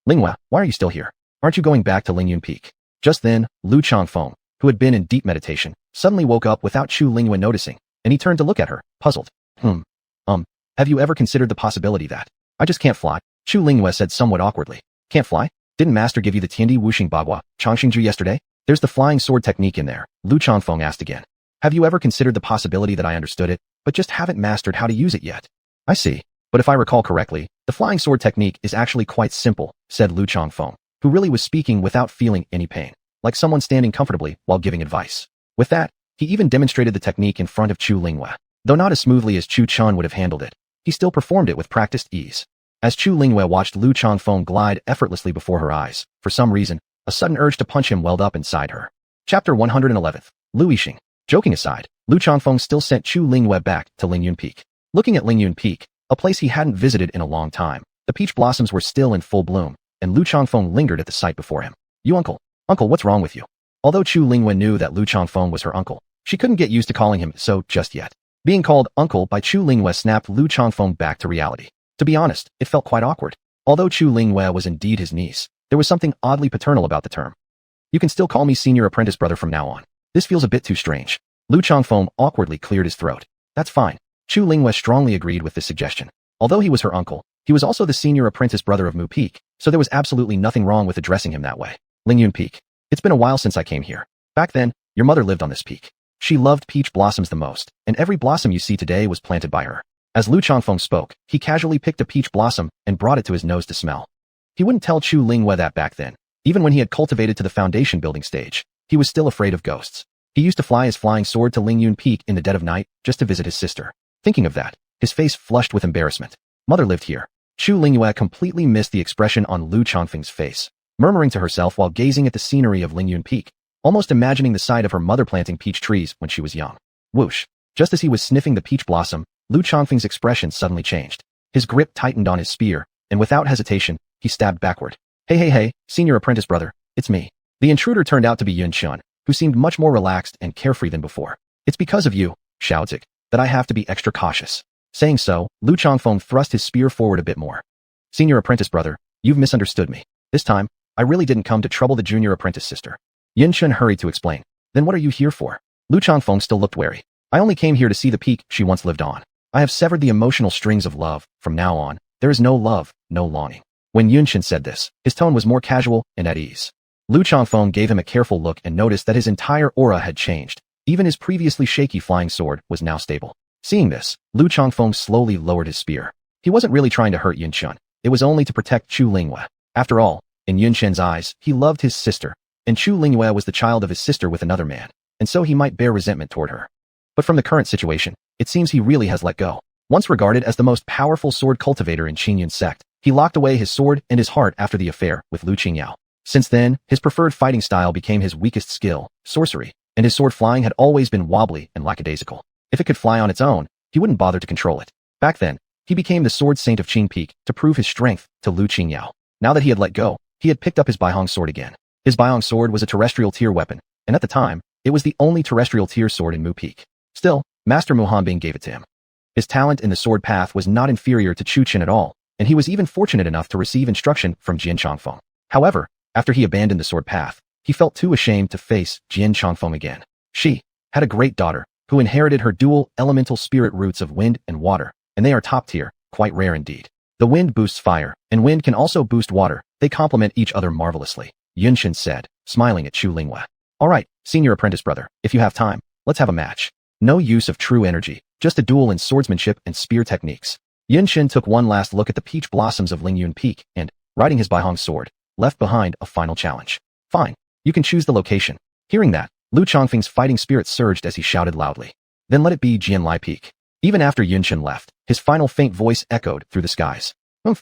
Lingyue, why are you still here? Aren't you going back to Lingyun Peak? Just then, Lu Changfeng, who had been in deep meditation, suddenly woke up without Chu Lingyue noticing, and he turned to look at her, puzzled. Have you ever considered the possibility that I just can't fly? Chu Lingyue said somewhat awkwardly. Can't fly? Didn't Master give you the Tiandi Wuxing Bagua Changxing Ju yesterday? There's the flying sword technique in there, Lu Changfeng asked again. Have you ever considered the possibility that I understood it, but just haven't mastered how to use it yet? I see. But if I recall correctly, the flying sword technique is actually quite simple, said Lu Changfeng, who really was speaking without feeling any pain, like someone standing comfortably while giving advice. With that, he even demonstrated the technique in front of Chu Lingyue. Though not as smoothly as Chu Chun would have handled it, he still performed it with practiced ease. As Chu Lingyue watched Lu Changfeng glide effortlessly before her eyes, for some reason, a sudden urge to punch him welled up inside her. Chapter 111. Lu Yixing. Joking aside, Lu Changfeng still sent Chu Lingyue back to Lingyun Peak. Looking at Lingyun Peak, a place he hadn't visited in a long time, the peach blossoms were still in full bloom, and Lu Changfeng lingered at the sight before him. You uncle, what's wrong with you? Although Chu Lingyue knew that Lu Changfeng was her uncle, she couldn't get used to calling him so just yet. Being called uncle by Chu Lingyue snapped Lu Changfeng back to reality. To be honest, it felt quite awkward. Although Chu Lingyue was indeed his niece, there was something oddly paternal about the term. You can still call me senior apprentice brother from now on. This feels a bit too strange. Lu Changfeng awkwardly cleared his throat. That's fine. Chu Lingyue strongly agreed with this suggestion. Although he was her uncle, he was also the senior apprentice brother of Mu Peak, so there was absolutely nothing wrong with addressing him that way. Lingyun Peak. It's been a while since I came here. Back then, your mother lived on this peak. She loved peach blossoms the most, and every blossom you see today was planted by her. As Lu Changfeng spoke, he casually picked a peach blossom and brought it to his nose to smell. He wouldn't tell Chu Lingyue that back then. Even when he had cultivated to the foundation building stage, he was still afraid of ghosts. He used to fly his flying sword to Lingyun Peak in the dead of night just to visit his sister. Thinking of that, his face flushed with embarrassment. Mother lived here. Chu Lingyue completely missed the expression on Lu Changfeng's face, murmuring to herself while gazing at the scenery of Lingyun Peak, almost imagining the sight of her mother planting peach trees when she was young. Whoosh! Just as he was sniffing the peach blossom, Lu Changfeng's expression suddenly changed. His grip tightened on his spear, and without hesitation, he stabbed backward. Hey, senior apprentice brother, it's me. The intruder turned out to be Yun Chun, who seemed much more relaxed and carefree than before. It's because of you, Xiaozik, that I have to be extra cautious. Saying so, Lu Changfeng thrust his spear forward a bit more. Senior apprentice brother, you've misunderstood me. This time, I really didn't come to trouble the junior apprentice sister. Yin Chun hurried to explain. Then what are you here for? Lu Changfeng still looked wary. I only came here to see the peak she once lived on. I have severed the emotional strings of love. From now on, there is no love, no longing. When Yunshin said this, his tone was more casual and at ease. Lu Changfeng gave him a careful look and noticed that his entire aura had changed. Even his previously shaky flying sword was now stable. Seeing this, Lu Changfeng slowly lowered his spear. He wasn't really trying to hurt Yunshin. It was only to protect Chu Lingyue. After all, in Yunshin's eyes, he loved his sister, and Chu Lingyue was the child of his sister with another man, and so he might bear resentment toward her. But from the current situation, it seems he really has let go. Once regarded as the most powerful sword cultivator in Qingyun sect, he locked away his sword and his heart after the affair with Lu Qingyao. Since then, his preferred fighting style became his weakest skill, sorcery, and his sword flying had always been wobbly and lackadaisical. If it could fly on its own, he wouldn't bother to control it. Back then, he became the sword saint of Qing Peak to prove his strength to Lu Qingyao. Now that he had let go, he had picked up his Baihong sword again. His Baihong sword was a terrestrial tier weapon, and at the time, it was the only terrestrial tier sword in Mu Peak. Still, Master Mu Hanbing gave it to him. His talent in the sword path was not inferior to Chu Qin at all, and he was even fortunate enough to receive instruction from Jian Changfeng. However, after he abandoned the sword path, he felt too ashamed to face Jian Changfeng again. She had a great daughter, who inherited her dual elemental spirit roots of wind and water, and they are top tier, quite rare indeed. The wind boosts fire, and wind can also boost water. They complement each other marvelously, Yunshin said, smiling at Chu Lingyue. All right, senior apprentice brother, if you have time, let's have a match. No use of true energy, just a duel in swordsmanship and spear techniques. Yunshin took one last look at the peach blossoms of Lingyun Peak and, riding his Baihong sword, left behind a final challenge. Fine, you can choose the location. Hearing that, Lu Changfeng's fighting spirit surged as he shouted loudly. Then let it be Jianlai Peak. Even after Yunshin left, his final faint voice echoed through the skies.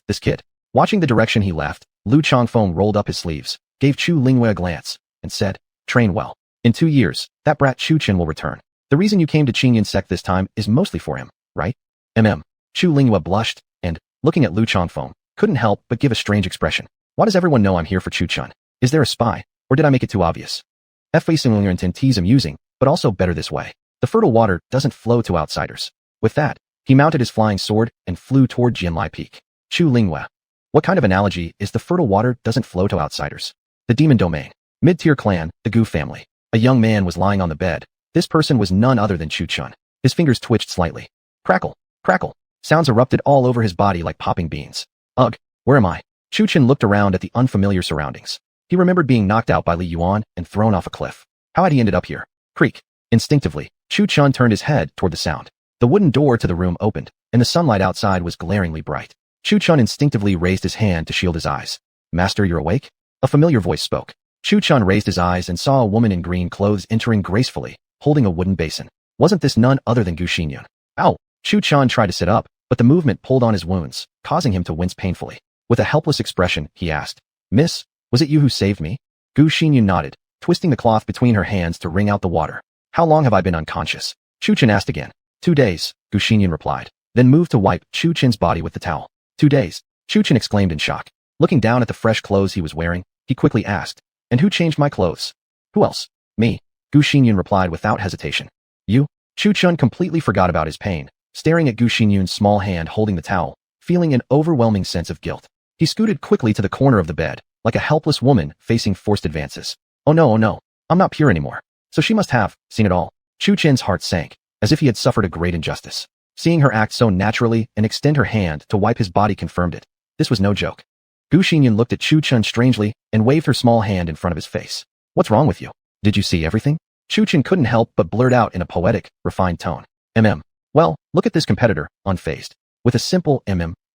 This kid. Watching the direction he left, Lu Changfeng rolled up his sleeves, gave Chu Lingyue a glance, and said, train well. In 2 years, that brat Chu Qin will return. The reason you came to Qingyun sect this time is mostly for him, right? Chu Lingyue blushed, and, looking at Lu Changfeng, couldn't help but give a strange expression. Why does everyone know I'm here for Chu Chun? Is there a spy, or did I make it too obvious? F.A.S.I.N.T.'s amusing, but also better this way. The fertile water doesn't flow to outsiders. With that, he mounted his flying sword and flew toward Jianlai Peak. Chu Lingyue. What kind of analogy is the fertile water doesn't flow to outsiders? The demon domain. Mid-tier clan, the Gu family. A young man was lying on the bed. This person was none other than Chu Chun. His fingers twitched slightly. Crackle, crackle. Sounds erupted all over his body like popping beans. Ugh, where am I? Chu Chun looked around at the unfamiliar surroundings. He remembered being knocked out by Li Yuan and thrown off a cliff. How had he ended up here? Creak. Instinctively, Chu Chun turned his head toward the sound. The wooden door to the room opened, and the sunlight outside was glaringly bright. Chu Chun instinctively raised his hand to shield his eyes. Master, you're awake? A familiar voice spoke. Chu Chun raised his eyes and saw a woman in green clothes entering gracefully, holding a wooden basin. Wasn't this none other than Gu Xinyun? Ow! Chu Chun tried to sit up, but the movement pulled on his wounds, causing him to wince painfully. With a helpless expression, he asked, Miss, was it you who saved me? Gu Xinyun nodded, twisting the cloth between her hands to wring out the water. How long have I been unconscious? Chu Chun asked again. 2 days, Gu Xinyun replied, then moved to wipe Chu Chin's body with the towel. 2 days, Chu Chin exclaimed in shock. Looking down at the fresh clothes he was wearing, he quickly asked, and who changed my clothes? Who else? Me. Gu Xinyun replied without hesitation. You? Chu Chun completely forgot about his pain, staring at Gu Xinyun's small hand holding the towel, feeling an overwhelming sense of guilt. He scooted quickly to the corner of the bed, like a helpless woman facing forced advances. Oh no, I'm not pure anymore. So she must have seen it all. Chu Chin's heart sank, as if he had suffered a great injustice. Seeing her act so naturally and extend her hand to wipe his body confirmed it. This was no joke. Gu Xinyun looked at Chu Chun strangely and waved her small hand in front of his face. What's wrong with you? Did you see everything? Chu Chun couldn't help but blurt out in a poetic, refined tone. Well, look at this competitor, unfazed. With a simple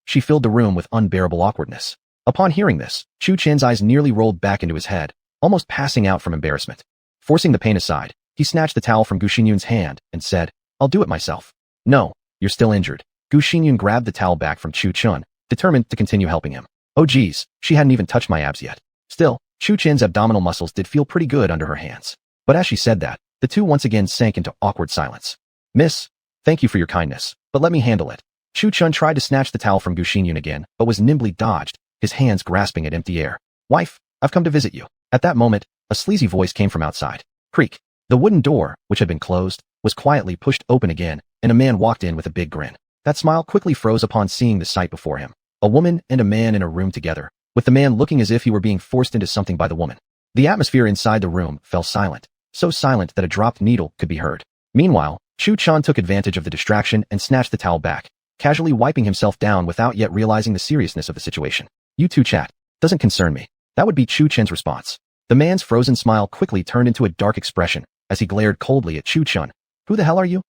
she filled the room with unbearable awkwardness. Upon hearing this, Chu Chin's eyes nearly rolled back into his head, almost passing out from embarrassment. Forcing the pain aside, he snatched the towel from Gu Xinyun's hand and said, I'll do it myself. No, you're still injured. Gu Xinyun grabbed the towel back from Chu Chun, determined to continue helping him. Oh geez, she hadn't even touched my abs yet. Still, Chu Chin's abdominal muscles did feel pretty good under her hands. But as she said that, the two once again sank into awkward silence. Miss, thank you for your kindness, but let me handle it. Chu Chun tried to snatch the towel from Gu Xinyun again, but was nimbly dodged, his hands grasping at empty air. Wife, I've come to visit you. At that moment, a sleazy voice came from outside. Creak. The wooden door, which had been closed, was quietly pushed open again, and a man walked in with a big grin. That smile quickly froze upon seeing the sight before him. A woman and a man in a room together, with the man looking as if he were being forced into something by the woman. The atmosphere inside the room fell silent, so silent that a dropped needle could be heard. Meanwhile, Chu Chan took advantage of the distraction and snatched the towel back, casually wiping himself down without yet realizing the seriousness of the situation. You two chat. Doesn't concern me. That would be Chu Chen's response. The man's frozen smile quickly turned into a dark expression as he glared coldly at Chu Chun. Who the hell are you?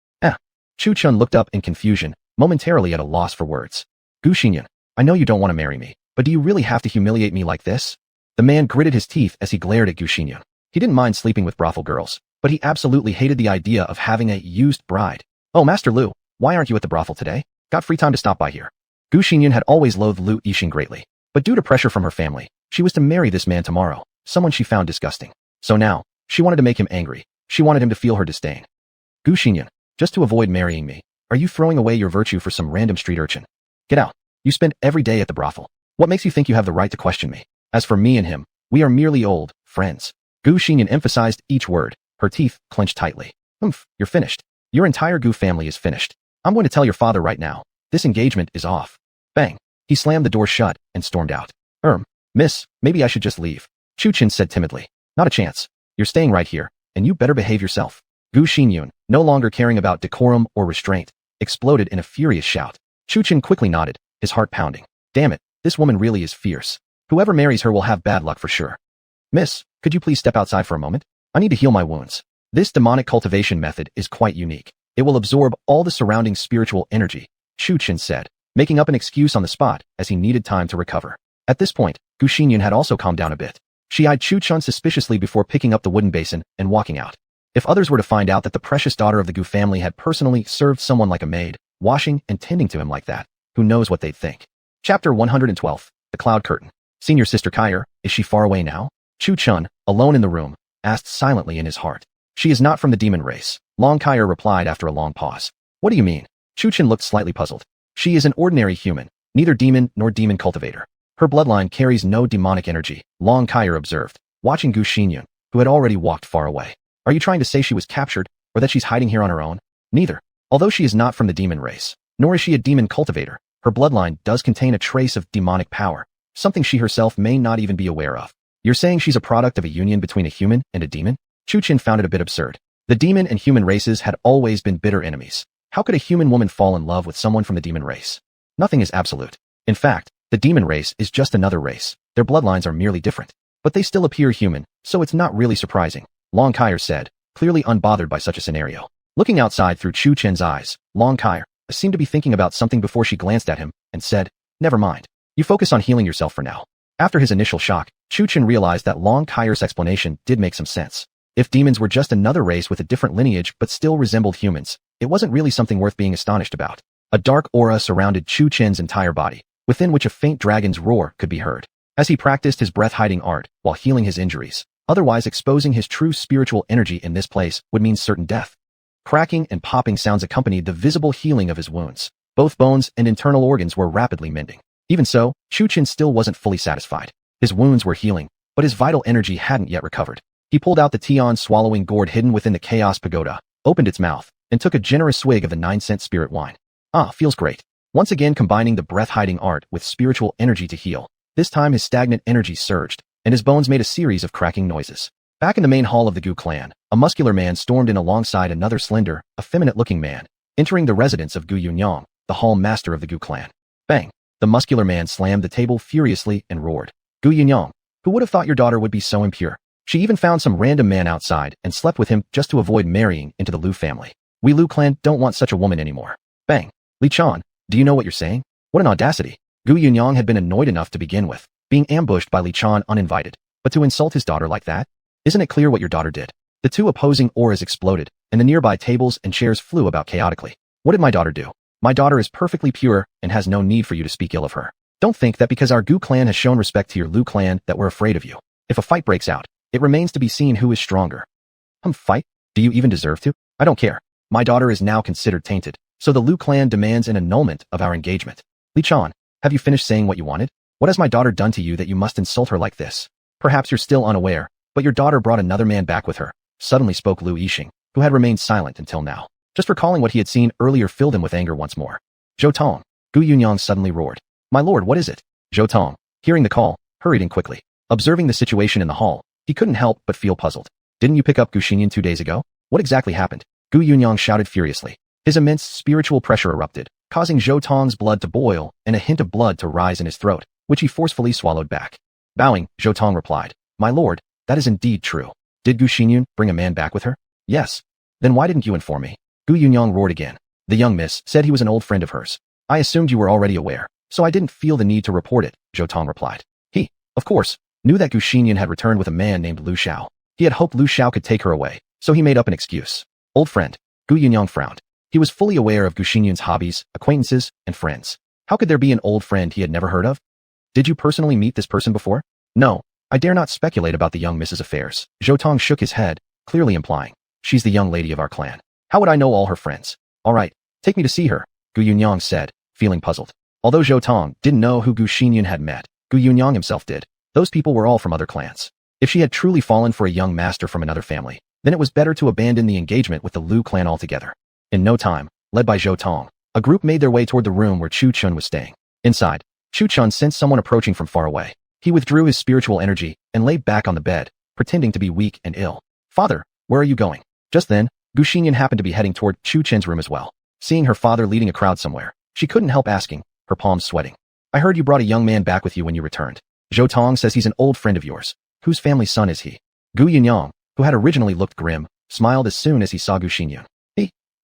Chu Chun looked up in confusion, momentarily at a loss for words. Gu Xinyan, I know you don't want to marry me, but do you really have to humiliate me like this? The man gritted his teeth as he glared at Gu Xinyan. He didn't mind sleeping with brothel girls, but he absolutely hated the idea of having a used bride. Oh, Master Lu, why aren't you at the brothel today? Got free time to stop by here. Gu Xinyan had always loathed Lu Yixing greatly, but due to pressure from her family, she was to marry this man tomorrow, someone she found disgusting. So now, she wanted to make him angry. She wanted him to feel her disdain. Gu Xinyan, just to avoid marrying me, are you throwing away your virtue for some random street urchin? Get out. You spend every day at the brothel. What makes you think you have the right to question me? As for me and him, we are merely old friends. Gu Xinyan emphasized each word, her teeth clenched tightly. You're finished. Your entire Gu family is finished. I'm going to tell your father right now. This engagement is off. Bang. He slammed the door shut and stormed out. Miss, maybe I should just leave. Chu Chin said timidly. Not a chance. You're staying right here, and you better behave yourself. Gu Xinyun, no longer caring about decorum or restraint, exploded in a furious shout. Chu Chin quickly nodded, his heart pounding. Damn it, this woman really is fierce. Whoever marries her will have bad luck for sure. Miss, could you please step outside for a moment? I need to heal my wounds. This demonic cultivation method is quite unique. It will absorb all the surrounding spiritual energy, Chu Chin said, making up an excuse on the spot as he needed time to recover. At this point, Gu Xinyun had also calmed down a bit. She eyed Chu Chun suspiciously before picking up the wooden basin and walking out. If others were to find out that the precious daughter of the Gu family had personally served someone like a maid, washing and tending to him like that, who knows what they'd think. Chapter 112, The Cloud Curtain. Senior Sister Kyer, is she far away now? Chu Chun, alone in the room, asked silently in his heart. She is not from the demon race, Long Kyer replied after a long pause. What do you mean? Chu Chin looked slightly puzzled. She is an ordinary human, neither demon nor demon cultivator. Her bloodline carries no demonic energy, Long Kyer observed, watching Gu Xinyun, who had already walked far away. Are you trying to say she was captured, or that she's hiding here on her own? Neither. Although she is not from the demon race, nor is she a demon cultivator, her bloodline does contain a trace of demonic power, something she herself may not even be aware of. You're saying she's a product of a union between a human and a demon? Chu Chin found it a bit absurd. The demon and human races had always been bitter enemies. How could a human woman fall in love with someone from the demon race? Nothing is absolute. In fact, the demon race is just another race. Their bloodlines are merely different. But they still appear human, so it's not really surprising, Long Kyer said, clearly unbothered by such a scenario. Looking outside through Chu Chen's eyes, Long Kyer seemed to be thinking about something before she glanced at him and said, never mind. You focus on healing yourself for now. After his initial shock, Chu Chen realized that Long Kyer's explanation did make some sense. If demons were just another race with a different lineage but still resembled humans, it wasn't really something worth being astonished about. A dark aura surrounded Chu Chen's entire body, within which a faint dragon's roar could be heard. As he practiced his breath-hiding art while healing his injuries, otherwise exposing his true spiritual energy in this place would mean certain death. Cracking and popping sounds accompanied the visible healing of his wounds. Both bones and internal organs were rapidly mending. Even so, Chu Chen still wasn't fully satisfied. His wounds were healing, but his vital energy hadn't yet recovered. He pulled out the Tian swallowing gourd hidden within the Chaos Pagoda, opened its mouth, and took a generous swig of the 9-cent spirit wine. Feels great. Once again combining the breath-hiding art with spiritual energy to heal. This time his stagnant energy surged, and his bones made a series of cracking noises. Back in the main hall of the Gu clan, a muscular man stormed in alongside another slender, effeminate-looking man, entering the residence of Gu Yunyang, the hall master of the Gu clan. Bang! The muscular man slammed the table furiously and roared. Gu Yunyang, who would have thought your daughter would be so impure? She even found some random man outside and slept with him just to avoid marrying into the Lu family. We Lu clan don't want such a woman anymore. Bang! Li Chan, do you know what you're saying? What an audacity. Gu Yunyang had been annoyed enough to begin with, being ambushed by Li Chan uninvited, but to insult his daughter like that? Isn't it clear what your daughter did? The two opposing auras exploded, and the nearby tables and chairs flew about chaotically. What did my daughter do? My daughter is perfectly pure and has no need for you to speak ill of her. Don't think that because our Gu clan has shown respect to your Lu clan that we're afraid of you. If a fight breaks out, it remains to be seen who is stronger. Fight? Do you even deserve to? I don't care. My daughter is now considered tainted, so the Lu clan demands an annulment of our engagement. Li Chan, have you finished saying what you wanted? What has my daughter done to you that you must insult her like this? Perhaps you're still unaware, but your daughter brought another man back with her, suddenly spoke Lu Yixing, who had remained silent until now. Just recalling what he had seen earlier filled him with anger once more. Zhou Tong, Gu Yunyang suddenly roared. My lord, what is it? Zhou Tong, hearing the call, hurried in quickly. Observing the situation in the hall, he couldn't help but feel puzzled. Didn't you pick up Gu Xinyan 2 days ago? What exactly happened? Gu Yunyang shouted furiously. His immense spiritual pressure erupted, causing Zhou Tong's blood to boil and a hint of blood to rise in his throat, which he forcefully swallowed back. Bowing, Zhou Tong replied, "My lord, that is indeed true. Did Gu Xinyan bring a man back with her?" "Yes." "Then why didn't you inform me?" Gu Yunyang roared again. "The young miss said he was an old friend of hers. I assumed you were already aware, so I didn't feel the need to report it," Zhou Tong replied. He, of course, knew that Gu Xinyan had returned with a man named Lu Xiao. He had hoped Lu Xiao could take her away, so he made up an excuse. Old friend. Gu Yunyang frowned. He was fully aware of Gu Xinyan's hobbies, acquaintances, and friends. How could there be an old friend he had never heard of? Did you personally meet this person before? No, I dare not speculate about the young miss's affairs. Zhou Tong shook his head, clearly implying, she's the young lady of our clan. How would I know all her friends? All right, take me to see her, Gu Yunyang said, feeling puzzled. Although Zhou Tong didn't know who Gu Xinyan had met, Gu Yunyang himself did. Those people were all from other clans. If she had truly fallen for a young master from another family, then it was better to abandon the engagement with the Lu clan altogether. In no time, led by Zhou Tong, a group made their way toward the room where Chu Chun was staying. Inside, Chu Chun sensed someone approaching from far away. He withdrew his spiritual energy and lay back on the bed, pretending to be weak and ill. "Father, where are you going?" Just then, Gu Xinyan happened to be heading toward Chu Chen's room as well. Seeing her father leading a crowd somewhere, she couldn't help asking, her palms sweating. "I heard you brought a young man back with you when you returned. Zhou Tong says he's an old friend of yours. Whose family son is he?" Gu Yunyang, who had originally looked grim, smiled as soon as he saw Gu Xinyan.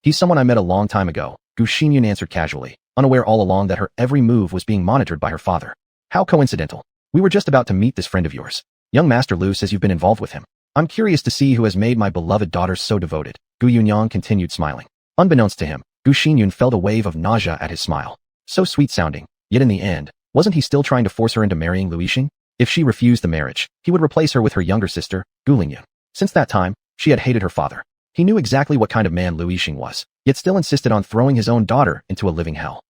He's someone I met a long time ago," Gu Xinyan answered casually, unaware all along that her every move was being monitored by her father. "How coincidental. We were just about to meet this friend of yours. Young Master Lu says you've been involved with him. I'm curious to see who has made my beloved daughter so devoted." Gu Yunyang continued smiling. Unbeknownst to him, Gu Xinyan felt a wave of nausea at his smile. So sweet-sounding, yet in the end, wasn't he still trying to force her into marrying Lu Yixing? If she refused the marriage, he would replace her with her younger sister, Gu Lingyan. Since that time, she had hated her father. He knew exactly what kind of man Lu Yixing was, yet still insisted on throwing his own daughter into a living hell.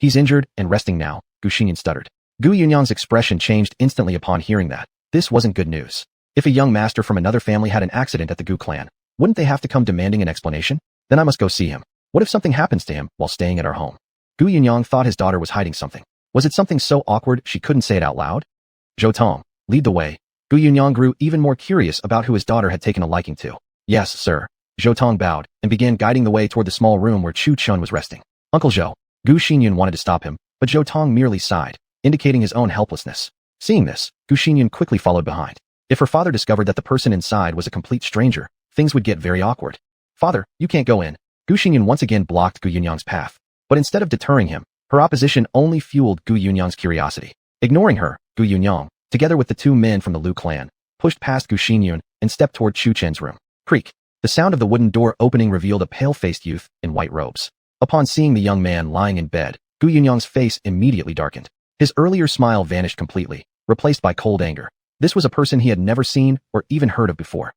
He's injured and resting now," Gu Xinyan stuttered. Gu Yunyang's expression changed instantly upon hearing that. This wasn't good news. If a young master from another family had an accident at the Gu clan, wouldn't they have to come demanding an explanation? Then I must go see him. What if something happens to him while staying at our home? Gu Yunyang thought his daughter was hiding something. Was it something so awkward she couldn't say it out loud? Zhou Tong, lead the way. Gu Yunyang grew even more curious about who his daughter had taken a liking to. "Yes, sir." Zhou Tong bowed and began guiding the way toward the small room where Chu Chun was resting. "Uncle Zhou." Gu Xinyan wanted to stop him, but Zhou Tong merely sighed, indicating his own helplessness. Seeing this, Gu Xinyan quickly followed behind. If her father discovered that the person inside was a complete stranger, things would get very awkward. "Father, you can't go in." Gu Xinyan once again blocked Gu Yunyang's path, but instead of deterring him, her opposition only fueled Gu Yunyang's curiosity. Ignoring her, Gu Yunyang, together with the two men from the Lu clan, pushed past Gu Xinyan and stepped toward Chu Chen's room. Creak. The sound of the wooden door opening revealed a pale-faced youth in white robes. Upon seeing the young man lying in bed, Gu Yunyang's face immediately darkened. His earlier smile vanished completely, replaced by cold anger. This was a person he had never seen or even heard of before.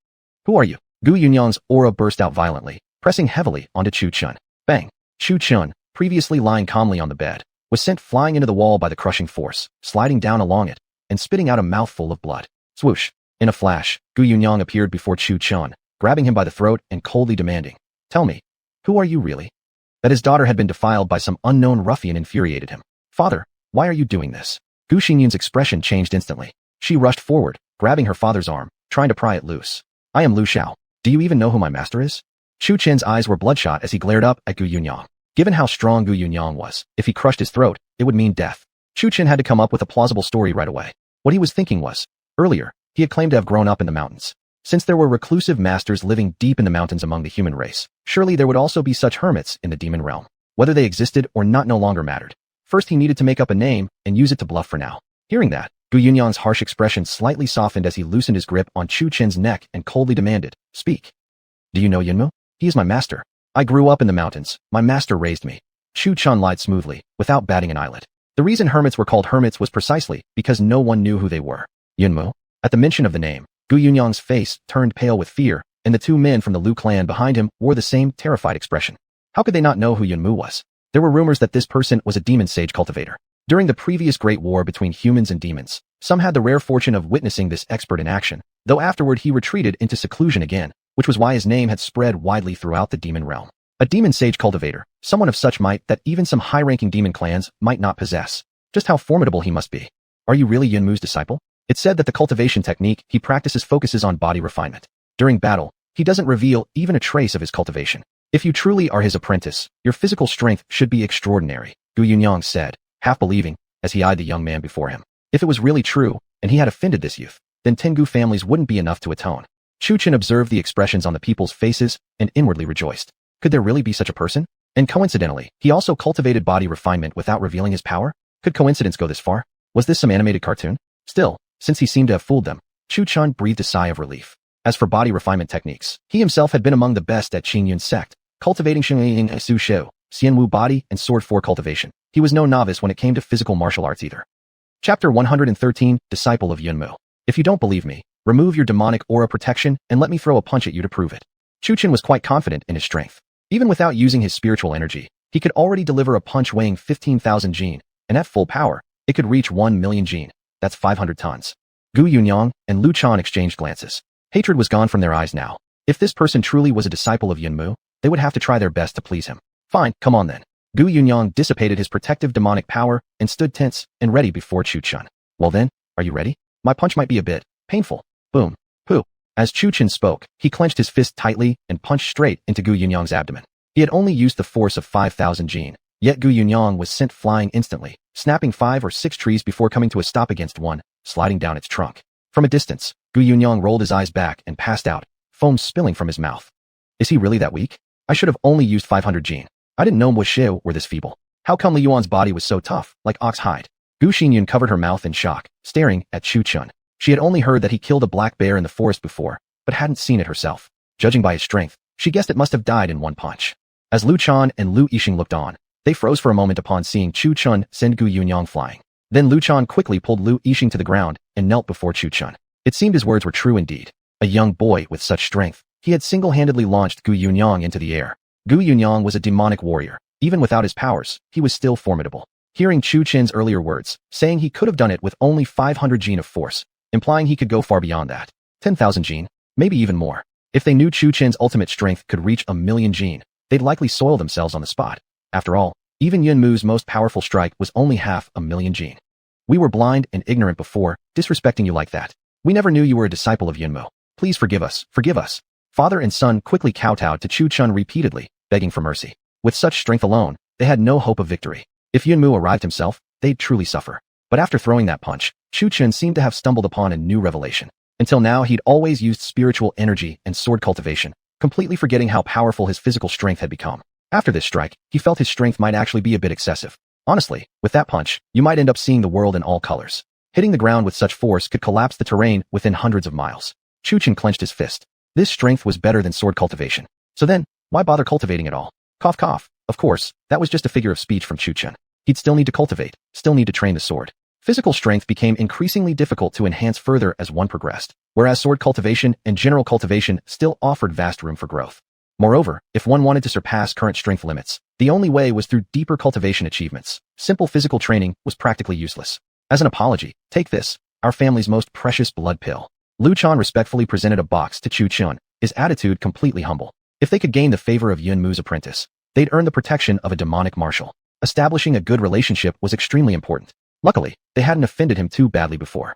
"Who are you?" Gu Yunyang's aura burst out violently, pressing heavily onto Chu Chun. Bang! Chu Chun, previously lying calmly on the bed, was sent flying into the wall by the crushing force, sliding down along it, and spitting out a mouthful of blood. Swoosh! In a flash, Gu Yunyang appeared before Chu Chun, grabbing him by the throat and coldly demanding, "Tell me, who are you really?" That his daughter had been defiled by some unknown ruffian infuriated him. "Father, why are you doing this?" Gu Xinyan's expression changed instantly. She rushed forward, grabbing her father's arm, trying to pry it loose. "I am Lu Xiao. Do you even know who my master is?" Chu Chen's eyes were bloodshot as he glared up at Gu Yunyang. Given how strong Gu Yunyang was, if he crushed his throat, it would mean death. Chu Chen had to come up with a plausible story right away. What he was thinking was, earlier, he had claimed to have grown up in the mountains. Since there were reclusive masters living deep in the mountains among the human race, surely there would also be such hermits in the demon realm. Whether they existed or not no longer mattered. First he needed to make up a name and use it to bluff for now. Hearing that, Gu Yunyang's harsh expression slightly softened as he loosened his grip on Chu Chen's neck and coldly demanded, "Speak. Do you know Yunmu? He is my master. I grew up in the mountains. My master raised me." Chu Chun lied smoothly, without batting an eyelid. The reason hermits were called hermits was precisely because no one knew who they were. Yunmu? At the mention of the name, Gu Yunyang's face turned pale with fear, and the two men from the Lu clan behind him wore the same terrified expression. How could they not know who Yunmu was? There were rumors that this person was a demon sage cultivator. During the previous great war between humans and demons, some had the rare fortune of witnessing this expert in action, though afterward he retreated into seclusion again, which was why his name had spread widely throughout the demon realm. A demon sage cultivator, someone of such might that even some high-ranking demon clans might not possess. Just how formidable he must be. Are you really Yunmu's disciple? It's said that the cultivation technique he practices focuses on body refinement. During battle, he doesn't reveal even a trace of his cultivation. If you truly are his apprentice, your physical strength should be extraordinary, Gu Yunyang said, half believing, as he eyed the young man before him. If it was really true, and he had offended this youth, then Tengu families wouldn't be enough to atone. Chu Chen observed the expressions on the people's faces and inwardly rejoiced. Could there really be such a person? And coincidentally, he also cultivated body refinement without revealing his power? Could coincidence go this far? Was this some animated cartoon? Still, since he seemed to have fooled them, Chu Chen breathed a sigh of relief. As for body refinement techniques, he himself had been among the best at Qingyun's sect, cultivating Shengying Su Shou, Xianwu body and sword 4 cultivation. He was no novice when it came to physical martial arts either. Chapter 113, Disciple of Yunmu. If you don't believe me, remove your demonic aura protection and let me throw a punch at you to prove it. Chu Chen was quite confident in his strength. Even without using his spiritual energy, he could already deliver a punch weighing 15,000 jin, and at full power, it could reach 1 million jin. That's 500 tons. Gu Yunyang and Lu Chan exchanged glances. Hatred was gone from their eyes now. If this person truly was a disciple of Yunmu, they would have to try their best to please him. Fine, come on then. Gu Yunyang dissipated his protective demonic power and stood tense and ready before Chu Chen. Well then, are you ready? My punch might be a bit painful. Boom. Pooh. As Chu Chen spoke, he clenched his fist tightly and punched straight into Gu Yunyang's abdomen. He had only used the force of 5,000 jin, yet Gu Yunyang was sent flying instantly, snapping 5 or 6 trees before coming to a stop against one, sliding down its trunk. From a distance, Gu Yunyang rolled his eyes back and passed out, foam spilling from his mouth. Is he really that weak? I should have only used 500 jin. I didn't know Wishiu were this feeble. How come Li Yuan's body was so tough, like ox hide? Gu Xinyun covered her mouth in shock, staring at Chu Chen. She had only heard that he killed a black bear in the forest before, but hadn't seen it herself. Judging by his strength, she guessed it must have died in one punch. As Lu Chan and Lu Yixing looked on, they froze for a moment upon seeing Chu Chen send Gu Yunyang flying. Then Lu Chan quickly pulled Lu Yixing to the ground and knelt before Chu Chen. It seemed his words were true indeed. A young boy with such strength, he had single-handedly launched Gu Yunyang into the air. Gu Yunyang was a demonic warrior. Even without his powers, he was still formidable. Hearing Chu Chen's earlier words, saying he could have done it with only 500 jin of force, implying he could go far beyond that. 10,000 jin, maybe even more. If they knew Chu Chen's ultimate strength could reach 1,000,000 jin, they'd likely soil themselves on the spot. After all, even Yunmu's most powerful strike was only half 1,000,000 jin. We were blind and ignorant before, disrespecting you like that. We never knew you were a disciple of Yunmu. Please forgive us, forgive us. Father and son quickly kowtowed to Chu Chen repeatedly, begging for mercy. With such strength alone, they had no hope of victory. If Yunmu arrived himself, they'd truly suffer. But after throwing that punch, Chu Chen seemed to have stumbled upon a new revelation. Until now, he'd always used spiritual energy and sword cultivation, completely forgetting how powerful his physical strength had become. After this strike, he felt his strength might actually be a bit excessive. Honestly, with that punch, you might end up seeing the world in all colors. Hitting the ground with such force could collapse the terrain within hundreds of miles. Chu Chen clenched his fist. This strength was better than sword cultivation. So then, why bother cultivating at all? Cough cough. Of course, that was just a figure of speech from Chu Chen. He'd still need to cultivate, still need to train the sword. Physical strength became increasingly difficult to enhance further as one progressed, whereas sword cultivation and general cultivation still offered vast room for growth. Moreover, if one wanted to surpass current strength limits, the only way was through deeper cultivation achievements. Simple physical training was practically useless. As an apology, take this, our family's most precious blood pill. Lu Chan respectfully presented a box to Chu Chen, his attitude completely humble. If they could gain the favor of Yunmu's apprentice, they'd earn the protection of a demonic marshal. Establishing a good relationship was extremely important. Luckily, they hadn't offended him too badly before.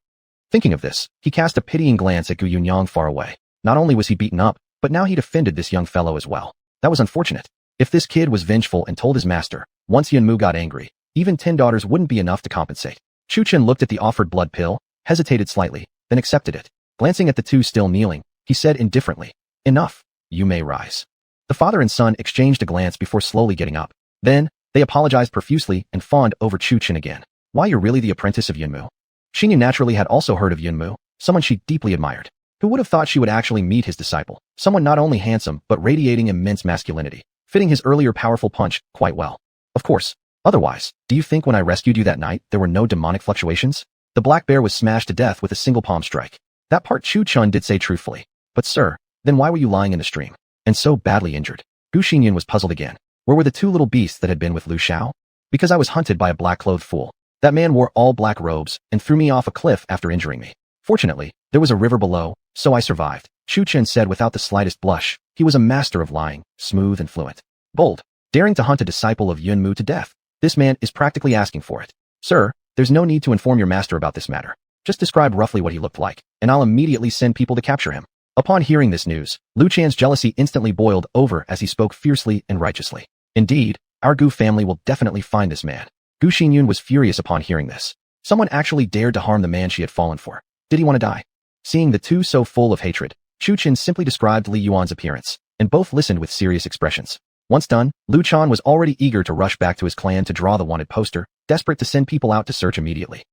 Thinking of this, he cast a pitying glance at Gu Yunyang far away. Not only was he beaten up, but now he'd offended this young fellow as well. That was unfortunate. If this kid was vengeful and told his master, once Yunmu got angry, even 10 daughters wouldn't be enough to compensate. Chu Chen looked at the offered blood pill, hesitated slightly, then accepted it. Glancing at the two still kneeling, he said indifferently, "Enough, you may rise." The father and son exchanged a glance before slowly getting up. Then, they apologized profusely and fawned over Chu Chen again. Why, you're really the apprentice of Yunmu? Xinyu naturally had also heard of Yunmu, someone she deeply admired. Who would have thought she would actually meet his disciple? Someone not only handsome, but radiating immense masculinity, fitting his earlier powerful punch quite well. Of course. Otherwise, do you think when I rescued you that night, there were no demonic fluctuations? The black bear was smashed to death with a single palm strike. That part Chu Chen did say truthfully. But sir, then why were you lying in the stream? And so badly injured? Gu Xinyun was puzzled again. Where were the two little beasts that had been with Lu Xiao? Because I was hunted by a black-clothed fool. That man wore all black robes and threw me off a cliff after injuring me. Fortunately, there was a river below, so I survived. Chu Chen said without the slightest blush. He was a master of lying, smooth and fluent. Bold, daring to hunt a disciple of Yunmu to death. This man is practically asking for it. Sir, there's no need to inform your master about this matter. Just describe roughly what he looked like, and I'll immediately send people to capture him. Upon hearing this news, Lu Chan's jealousy instantly boiled over as he spoke fiercely and righteously. Indeed, our Gu family will definitely find this man. Gu Xinyun was furious upon hearing this. Someone actually dared to harm the man she had fallen for. Did he want to die? Seeing the two so full of hatred, Chu Qin simply described Li Yuan's appearance, and both listened with serious expressions. Once done, Lu Chan was already eager to rush back to his clan to draw the wanted poster, desperate to send people out to search immediately.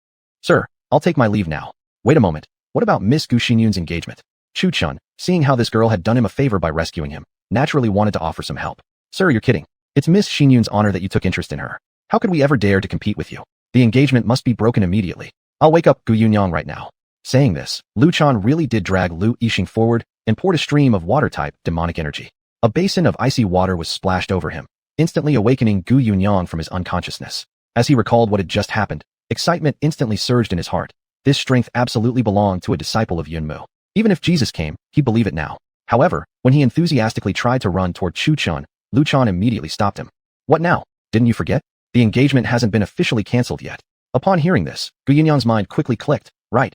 Sir, I'll take my leave now. Wait a moment, what about Miss Gu Xinyun's engagement? Chu Chun, seeing how this girl had done him a favor by rescuing him, naturally wanted to offer some help. Sir, you're kidding. It's Miss Xinyun's honor that you took interest in her. How could we ever dare to compete with you? The engagement must be broken immediately. I'll wake up Gu Yunyang right now. Saying this, Lu Chan really did drag Lu Yixing forward and poured a stream of water-type demonic energy. A basin of icy water was splashed over him, instantly awakening Gu Yunyang from his unconsciousness. As he recalled what had just happened, excitement instantly surged in his heart. This strength absolutely belonged to a disciple of Yunmu. Even if Jesus came, he'd believe it now. However, when he enthusiastically tried to run toward Chu Chun, Lu Chan immediately stopped him. What now? Didn't you forget? The engagement hasn't been officially cancelled yet. Upon hearing this, Gu Yunyang's mind quickly clicked. Right.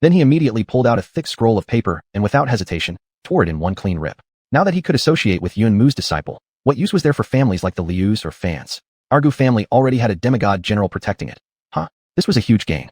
Then he immediately pulled out a thick scroll of paper and without hesitation, tore it in one clean rip. Now that he could associate with Yunmu's disciple, what use was there for families like the Lius or Fans? Our Gu family already had a demigod general protecting it. This was a huge gain.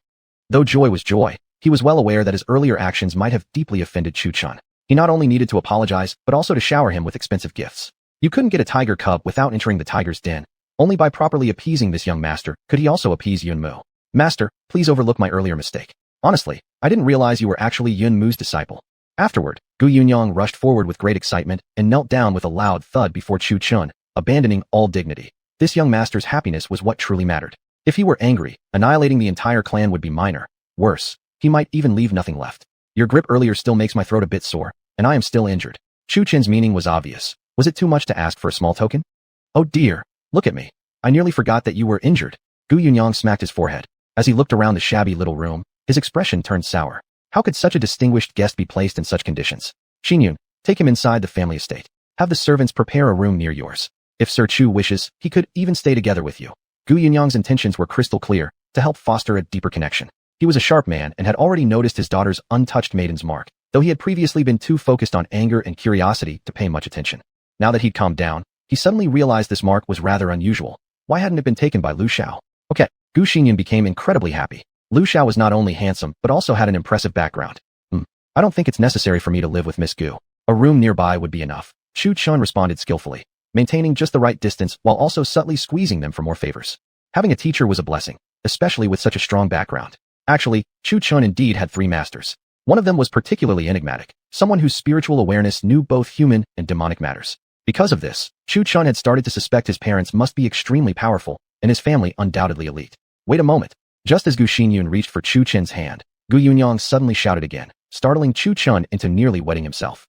Though joy was joy, he was well aware that his earlier actions might have deeply offended Chu Chun. He not only needed to apologize, but also to shower him with expensive gifts. You couldn't get a tiger cub without entering the tiger's den. Only by properly appeasing this young master could he also appease Yunmu. Master, please overlook my earlier mistake. Honestly, I didn't realize you were actually Yunmu's disciple. Afterward, Gu Yunyang rushed forward with great excitement and knelt down with a loud thud before Chu Chun, abandoning all dignity. This young master's happiness was what truly mattered. If he were angry, annihilating the entire clan would be minor. Worse, he might even leave nothing left. Your grip earlier still makes my throat a bit sore, and I am still injured. Chu Chin's meaning was obvious. Was it too much to ask for a small token? Oh dear, look at me. I nearly forgot that you were injured. Gu Yunyang smacked his forehead. As he looked around the shabby little room, his expression turned sour. How could such a distinguished guest be placed in such conditions? Xinyun, take him inside the family estate. Have the servants prepare a room near yours. If Sir Chu wishes, he could even stay together with you. Gu Yunyang's intentions were crystal clear, to help foster a deeper connection. He was a sharp man and had already noticed his daughter's untouched maiden's mark, though he had previously been too focused on anger and curiosity to pay much attention. Now that he'd calmed down, he suddenly realized this mark was rather unusual. Why hadn't it been taken by Lu Xiao? Okay, Gu Xinyun became incredibly happy. Lu Xiao was not only handsome, but also had an impressive background. I don't think it's necessary for me to live with Miss Gu. A room nearby would be enough. Chu Chun responded skillfully, maintaining just the right distance while also subtly squeezing them for more favors. Having a teacher was a blessing, especially with such a strong background. Actually, Chu Chun indeed had 3 masters. One of them was particularly enigmatic, someone whose spiritual awareness knew both human and demonic matters. Because of this, Chu Chun had started to suspect his parents must be extremely powerful, and his family undoubtedly elite. Wait a moment. Just as Gu Xinyun reached for Chu Chen's hand, Gu Yunyang suddenly shouted again, startling Chu Chun into nearly wetting himself.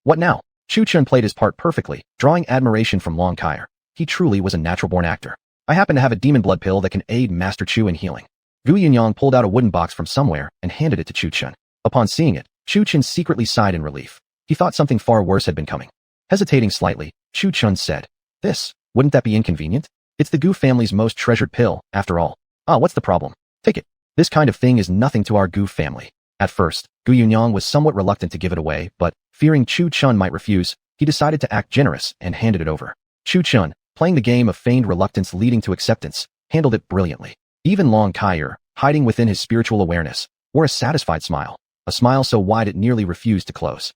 What now? Chu Chun played his part perfectly, drawing admiration from Long Kair. He truly was a natural-born actor. I happen to have a demon blood pill that can aid Master Chu in healing. Gu Yunyang pulled out a wooden box from somewhere and handed it to Chu Chun. Upon seeing it, Chu Chun secretly sighed in relief. He thought something far worse had been coming. Hesitating slightly, Chu Chun said, wouldn't that be inconvenient? It's the Gu family's most treasured pill, after all. What's the problem? Take it. This kind of thing is nothing to our Gu family. At first, Gu Yunyang was somewhat reluctant to give it away, but, fearing Chu Chun might refuse, he decided to act generous and handed it over. Chu Chun, playing the game of feigned reluctance leading to acceptance, handled it brilliantly. Even Long Kair, hiding within his spiritual awareness, wore a satisfied smile, a smile so wide it nearly refused to close.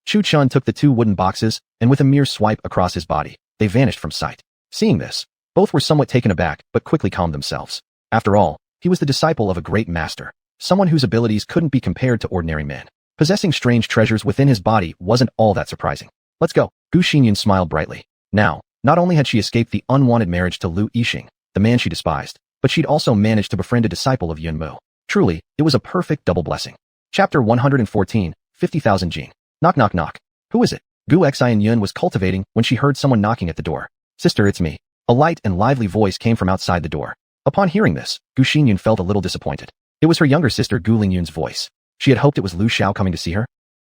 Chu Chun took the 2 wooden boxes, and with a mere swipe across his body, they vanished from sight. Seeing this, both were somewhat taken aback, but quickly calmed themselves. After all, he was the disciple of a great master, someone whose abilities couldn't be compared to ordinary men. Possessing strange treasures within his body wasn't all that surprising. Let's go. Gu Xinyun smiled brightly. Now, not only had she escaped the unwanted marriage to Lu Yixing, the man she despised, but she'd also managed to befriend a disciple of Yunmu. Truly, it was a perfect double blessing. Chapter 114, 50,000 Jing. Knock knock knock. Who is it? Gu Xinyun was cultivating when she heard someone knocking at the door. Sister, it's me. A light and lively voice came from outside the door. Upon hearing this, Gu Xinyun felt a little disappointed. It was her younger sister Gu Lingyun's voice. She had hoped it was Lu Xiao coming to see her.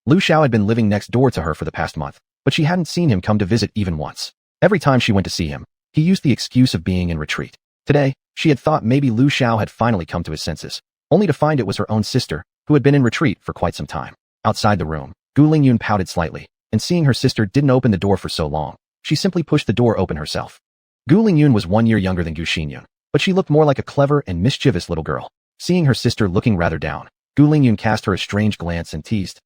Lu Xiao had been living next door to her for the past month, but she hadn't seen him come to visit even once. Every time she went to see him, he used the excuse of being in retreat. Today, she had thought maybe Lu Xiao had finally come to his senses, only to find it was her own sister, who had been in retreat for quite some time. Outside the room, Gu Lingyun pouted slightly, and seeing her sister didn't open the door for so long, she simply pushed the door open herself. Gu Lingyun was 1 year younger than Gu Xinyun, but she looked more like a clever and mischievous little girl. Seeing her sister looking rather down, Gu Lingyun cast her a strange glance and teased,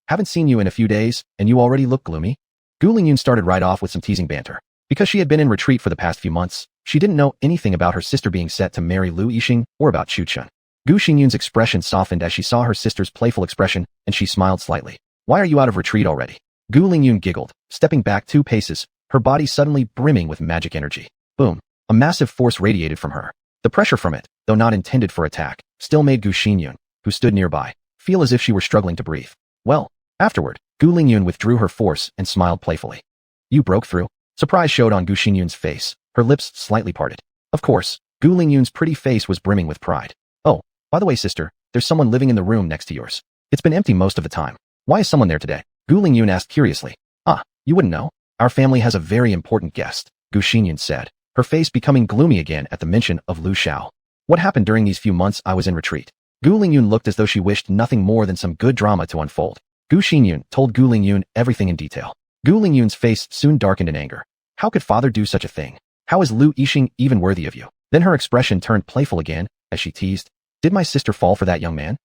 haven't seen you in a few days, and you already look gloomy? Gu Lingyun started right off with some teasing banter. Because she had been in retreat for the past few months, she didn't know anything about her sister being set to marry Lu Yixing or about Chu Chun. Gu Xinyun's expression softened as she saw her sister's playful expression, and she smiled slightly. Why are you out of retreat already? Gu Lingyun giggled, stepping back 2 paces, her body suddenly brimming with magic energy. Boom! A massive force radiated from her. The pressure from it, though not intended for attack, still made Gu Xinyun, who stood nearby, feel as if she were struggling to breathe. Well, afterward, Gu Lingyun withdrew her force and smiled playfully. You broke through? Surprise showed on Gu Xinyun's face, her lips slightly parted. Of course, Gu Lingyun's pretty face was brimming with pride. Oh, by the way sister, there's someone living in the room next to yours. It's been empty most of the time. Why is someone there today? Gu Lingyun asked curiously. Ah, you wouldn't know? Our family has a very important guest, Gu Xinyun said, her face becoming gloomy again at the mention of Lu Xiao. What happened during these few months I was in retreat? Gu Lingyun looked as though she wished nothing more than some good drama to unfold. Gu Xinyun told Gu Lingyun everything in detail. Gu Lingyun's face soon darkened in anger. How could father do such a thing? How is Lu Yixing even worthy of you? Then her expression turned playful again, as she teased. Did my sister fall for that young man?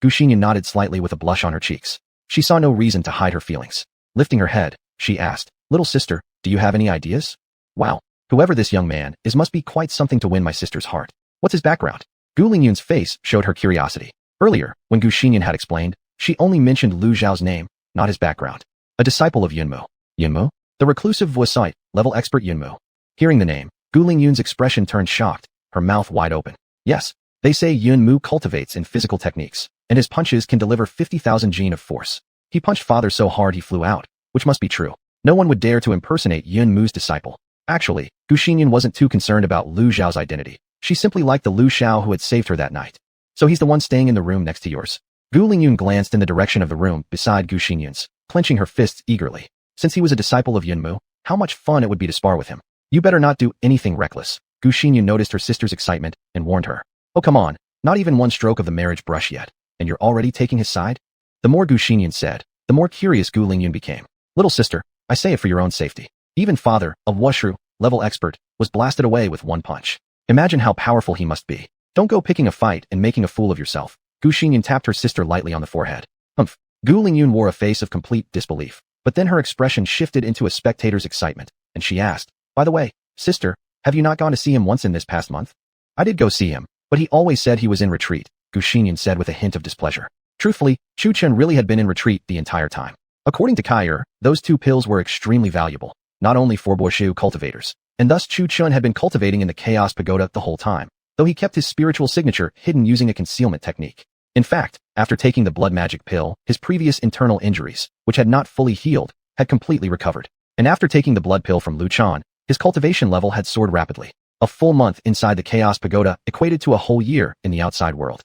Gu Xinyun nodded slightly with a blush on her cheeks. She saw no reason to hide her feelings. Lifting her head, she asked, little sister, do you have any ideas? Wow, whoever this young man is must be quite something to win my sister's heart. What's his background? Gu Lingyun's face showed her curiosity. Earlier, when Gu Xinyun had explained, she only mentioned Lu Xiao's name, not his background. A disciple of Yunmu. Yunmu? The reclusive voicite, level expert Yunmu. Hearing the name, Gu Lingyun's expression turned shocked, her mouth wide open. Yes, they say Yunmu cultivates in physical techniques, and his punches can deliver 50,000 gene of force. He punched father so hard he flew out, which must be true. No one would dare to impersonate Yunmu's disciple. Actually, Gu Xinyun wasn't too concerned about Lu Xiao's identity. She simply liked the Lu Xiao who had saved her that night. So he's the one staying in the room next to yours. Gu Lingyun glanced in the direction of the room beside Gu Xinyun's, clenching her fists eagerly. Since he was a disciple of Yunmu, how much fun it would be to spar with him. You better not do anything reckless. Gu Xinyun noticed her sister's excitement and warned her. Oh come on, not even one stroke of the marriage brush yet, and you're already taking his side? The more Gu Xinyun said, the more curious Gu Lingyun became. Little sister, I say it for your own safety. Even father, a Wushu, level expert, was blasted away with one punch. Imagine how powerful he must be. Don't go picking a fight and making a fool of yourself. Gu Xinyun tapped her sister lightly on the forehead. Gu Lingyun wore a face of complete disbelief. But then her expression shifted into a spectator's excitement, and she asked, by the way, sister, have you not gone to see him once in this past month? I did go see him, but he always said he was in retreat, Gu Xinyun said with a hint of displeasure. Truthfully, Chu Chun really had been in retreat the entire time. According to Kaier, those 2 pills were extremely valuable, not only for Boishu cultivators, and thus Chu Chun had been cultivating in the Chaos Pagoda the whole time, though he kept his spiritual signature hidden using a concealment technique. In fact, after taking the blood magic pill, his previous internal injuries, which had not fully healed, had completely recovered. And after taking the blood pill from Lu Chan, his cultivation level had soared rapidly. A full month inside the Chaos Pagoda equated to a whole year in the outside world.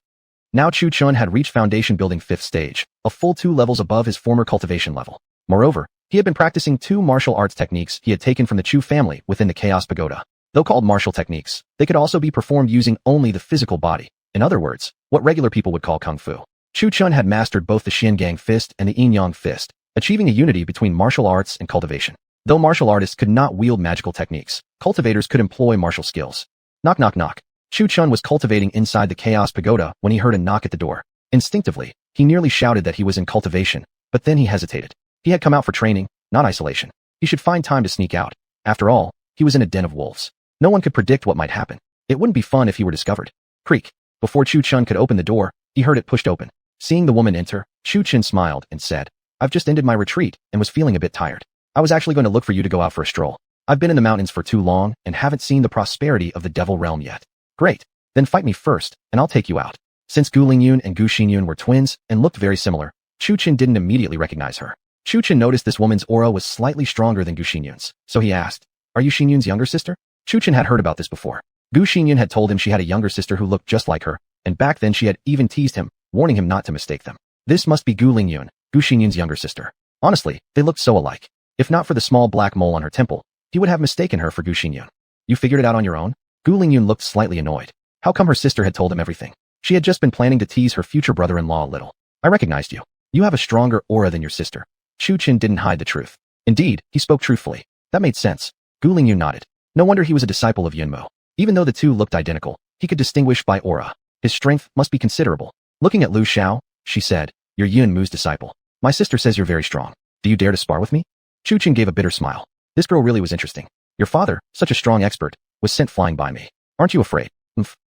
Now Chu Chun had reached foundation building 5th stage, a full 2 levels above his former cultivation level. Moreover, he had been practicing 2 martial arts techniques he had taken from the Chu family within the Chaos Pagoda. Though called martial techniques, they could also be performed using only the physical body. In other words, what regular people would call Kung Fu. Chu Chun had mastered both the Shingang fist and the Yin Yang fist, achieving a unity between martial arts and cultivation. Though martial artists could not wield magical techniques, cultivators could employ martial skills. Knock knock knock. Chu Chun was cultivating inside the Chaos Pagoda when he heard a knock at the door. Instinctively, he nearly shouted that he was in cultivation, but then he hesitated. He had come out for training, not isolation. He should find time to sneak out. After all, he was in a den of wolves. No one could predict what might happen. It wouldn't be fun if he were discovered. Creak. Before Chu Chun could open the door, he heard it pushed open. Seeing the woman enter, Chu Chun smiled and said, I've just ended my retreat and was feeling a bit tired. I was actually going to look for you to go out for a stroll. I've been in the mountains for too long and haven't seen the prosperity of the Devil Realm yet. Great. Then fight me first, and I'll take you out. Since Gu Lingyun and Gu Xinyun were twins and looked very similar, Chu Chun didn't immediately recognize her. Chu Chun noticed this woman's aura was slightly stronger than Gu Xinyun's, so he asked, Are you Xinyun's younger sister? Chu Chun had heard about this before. Gu Xinyun had told him she had a younger sister who looked just like her, and back then she had even teased him, warning him not to mistake them. This must be Gu Lingyun, Gu Xinyun's younger sister. Honestly, they looked so alike. If not for the small black mole on her temple, he would have mistaken her for Gu Xinyun. You figured it out on your own? Gu Lingyun looked slightly annoyed. How come her sister had told him everything? She had just been planning to tease her future brother-in-law a little. I recognized you. You have a stronger aura than your sister. Chu Qin didn't hide the truth. Indeed, he spoke truthfully. That made sense. Gu Lingyu nodded. No wonder he was a disciple of Yunmo. Even though the two looked identical, he could distinguish by aura. His strength must be considerable. Looking at Lu Xiao, she said, "You're Yunmu's disciple. My sister says you're very strong. Do you dare to spar with me?" Chu Qin gave a bitter smile. This girl really was interesting. Your father, such a strong expert, was sent flying by me. Aren't you afraid?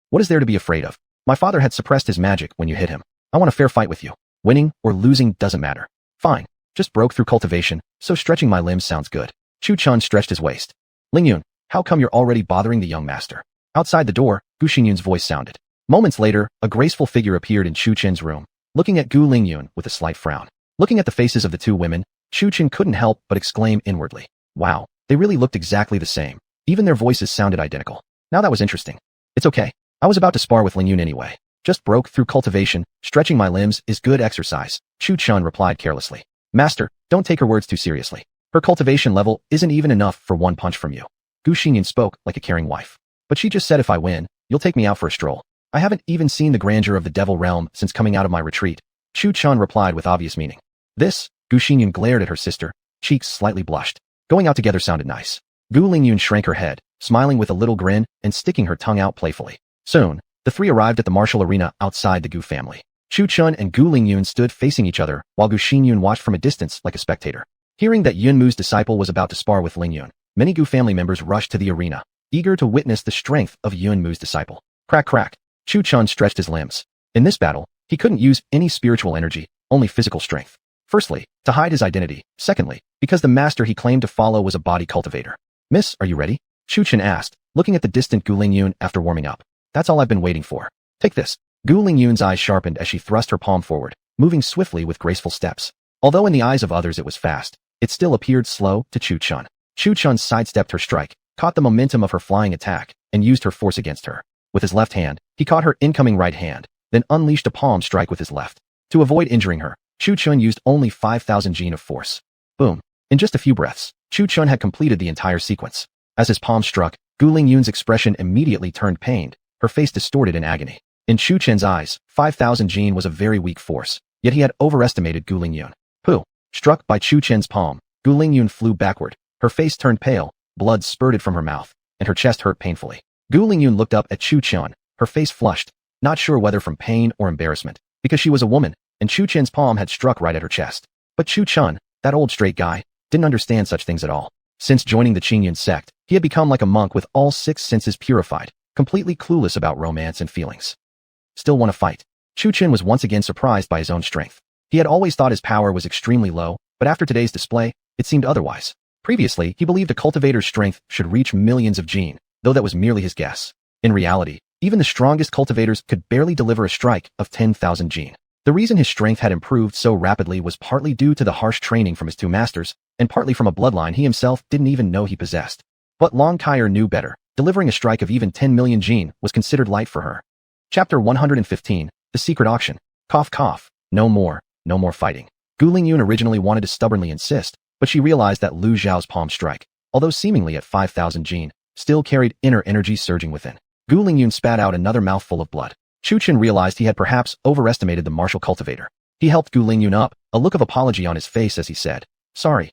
What is there to be afraid of? My father had suppressed his magic when you hit him. I want a fair fight with you. Winning or losing doesn't matter. Fine. Just broke through cultivation, so stretching my limbs sounds good. Chu Chun stretched his waist. Lingyun, how come you're already bothering the young master? Outside the door, Gu Xinyun's voice sounded. Moments later, a graceful figure appeared in Chu Chen's room, looking at Gu Lingyun with a slight frown. Looking at the faces of the two women, Chu Chen couldn't help but exclaim inwardly. Wow, they really looked exactly the same. Even their voices sounded identical. Now that was interesting. It's okay. I was about to spar with Lingyun anyway. Just broke through cultivation, stretching my limbs is good exercise, Chu Chun replied carelessly. Master, don't take her words too seriously. Her cultivation level isn't even enough for one punch from you. Gu Xinyan spoke like a caring wife. But she just said if I win, you'll take me out for a stroll. I haven't even seen the grandeur of the devil realm since coming out of my retreat. Chu Chun replied with obvious meaning. This, Gu Xinyan glared at her sister, cheeks slightly blushed. Going out together sounded nice. Gu Lingyun shrank her head, smiling with a little grin and sticking her tongue out playfully. Soon, the three arrived at the martial arena outside the Gu family. Chu Chun and Gu Lingyun stood facing each other while Gu Xinyun watched from a distance like a spectator. Hearing that Yunmu's disciple was about to spar with Lingyun, many Gu family members rushed to the arena, eager to witness the strength of Yunmu's disciple. Crack crack. Chu Chun stretched his limbs. In this battle, he couldn't use any spiritual energy, only physical strength. Firstly, to hide his identity. Secondly, because the master he claimed to follow was a body cultivator. Miss, are you ready? Chu Chen asked, looking at the distant Gu Lingyun after warming up. That's all I've been waiting for. Take this. Gu Lingyun's eyes sharpened as she thrust her palm forward, moving swiftly with graceful steps. Although in the eyes of others it was fast, it still appeared slow to Chu Chun. Chu Chun sidestepped her strike, caught the momentum of her flying attack, and used her force against her. With his left hand, he caught her incoming right hand, then unleashed a palm strike with his left. To avoid injuring her, Chu Chun used only 5,000 Jin of force. Boom. In just a few breaths, Chu Chun had completed the entire sequence. As his palm struck, Gu Lingyun's expression immediately turned pained, her face distorted in agony. In Chu Chen's eyes, 5,000 Jin was a very weak force, yet he had overestimated Gu Lingyun. Pooh! Struck by Chu Chen's palm, Gu Lingyun flew backward, her face turned pale, blood spurted from her mouth, and her chest hurt painfully. Gu Lingyun looked up at Chu Chun, her face flushed, not sure whether from pain or embarrassment, because she was a woman, and Chu Chen's palm had struck right at her chest. But Chu Chun, that old straight guy, didn't understand such things at all. Since joining the Qingyun sect, he had become like a monk with all 6 senses purified, completely clueless about romance and feelings. Still want to fight. Chu Chen was once again surprised by his own strength. He had always thought his power was extremely low, but after today's display, it seemed otherwise. Previously, he believed a cultivator's strength should reach millions of Jin, though that was merely his guess. In reality, even the strongest cultivators could barely deliver a strike of 10,000 Jin. The reason his strength had improved so rapidly was partly due to the harsh training from his 2 masters, and partly from a bloodline he himself didn't even know he possessed. But Long Kaier knew better. Delivering a strike of even 10 million Jin was considered light for her. Chapter 115, The Secret Auction. Cough cough. No more fighting. Gu Lingyun originally wanted to stubbornly insist, but she realized that Lu Zhao's palm strike, although seemingly at 5,000 Jin, still carried inner energy surging within. Gu Lingyun spat out another mouthful of blood. Chu Chen realized he had perhaps overestimated the martial cultivator. He helped Gu Lingyun up, a look of apology on his face as he said, Sorry.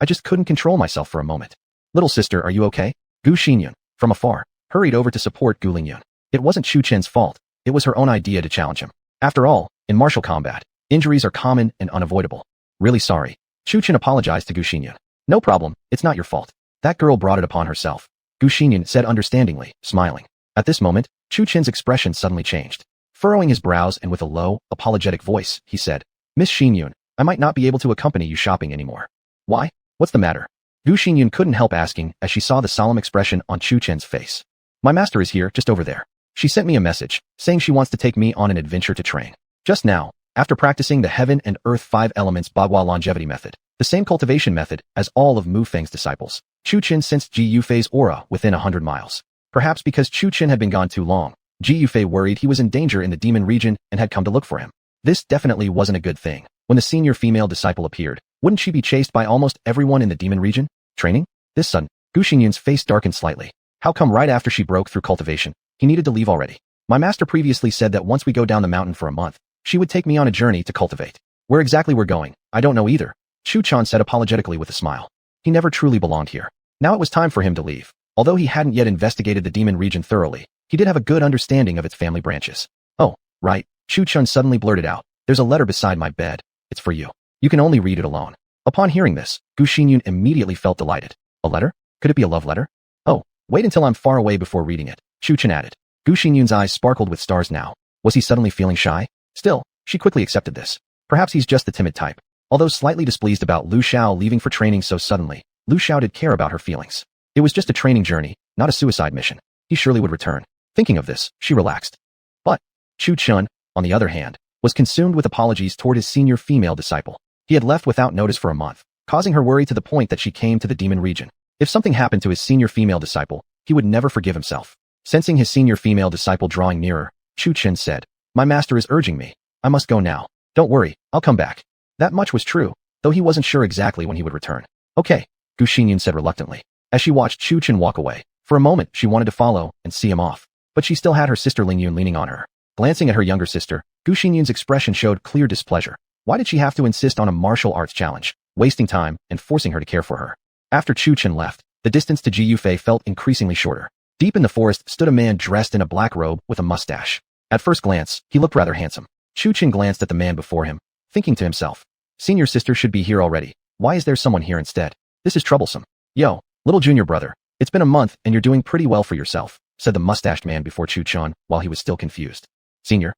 I just couldn't control myself for a moment. Little sister, are you okay? Gu Xinyun, from afar, hurried over to support Gu Lingyun. It wasn't Chu Chen's fault. It was her own idea to challenge him. After all, in martial combat, injuries are common and unavoidable. Really sorry. Chu Chen apologized to Gu Xinyun. No problem, it's not your fault. That girl brought it upon herself. Gu Xinyun said understandingly, smiling. At this moment, Chu Chen's expression suddenly changed. Furrowing his brows and with a low, apologetic voice, he said, Miss Xinyun, I might not be able to accompany you shopping anymore. Why? What's the matter? Gu Xinyun couldn't help asking as she saw the solemn expression on Chu Chen's face. My master is here, just over there. She sent me a message, saying she wants to take me on an adventure to train. Just now, after practicing the Heaven and Earth 5 Elements Bagua longevity method, the same cultivation method as all of Mu Feng's disciples, Chu Chen sensed Ji Yufei's aura within 100 miles. Perhaps because Chu Chen had been gone too long, Ji Yufei worried he was in danger in the demon region and had come to look for him. This definitely wasn't a good thing. When the senior female disciple appeared, wouldn't she be chased by almost everyone in the demon region? Training? This sudden, Gu Xinyun's face darkened slightly. How come right after she broke through cultivation, he needed to leave already? My master previously said that once we go down the mountain for a month, she would take me on a journey to cultivate. Where exactly we're going, I don't know either, Chu Chan said apologetically with a smile. He never truly belonged here. Now it was time for him to leave. Although he hadn't yet investigated the demon region thoroughly, he did have a good understanding of its family branches. Oh, right, Chu Chan suddenly blurted out. There's a letter beside my bed. It's for you. You can only read it alone. Upon hearing this, Gu Xinyun immediately felt delighted. A letter? Could it be a love letter? Oh, wait until I'm far away before reading it, Chu Chan added. Gu Xinyun's eyes sparkled with stars now. Was he suddenly feeling shy? Still, she quickly accepted this. Perhaps he's just the timid type. Although slightly displeased about Lu Xiao leaving for training so suddenly, Lu Xiao did care about her feelings. It was just a training journey, not a suicide mission. He surely would return. Thinking of this, she relaxed. But Chu Chun, on the other hand, was consumed with apologies toward his senior female disciple. He had left without notice for a month, causing her worry to the point that she came to the demon region. If something happened to his senior female disciple, he would never forgive himself. Sensing his senior female disciple drawing nearer, Chu Chen said, "My master is urging me. I must go now. Don't worry, I'll come back." That much was true, though he wasn't sure exactly when he would return. Okay, Gu Xinyun said reluctantly, as she watched Chu Chen walk away. For a moment, she wanted to follow and see him off, but she still had her sister Ling Yun leaning on her. Glancing at her younger sister, Gu Xinyun's expression showed clear displeasure. Why did she have to insist on a martial arts challenge, wasting time and forcing her to care for her? After Chu Chen left, the distance to Ji Yufei felt increasingly shorter. Deep in the forest stood a man dressed in a black robe with a mustache. At first glance, he looked rather handsome. Chu Chen glanced at the man before him, thinking to himself, "Senior sister should be here already. Why is there someone here instead? This is troublesome." "Yo, little junior brother, it's been a month and you're doing pretty well for yourself," said the mustached man before Chu Chen while he was still confused. Senior,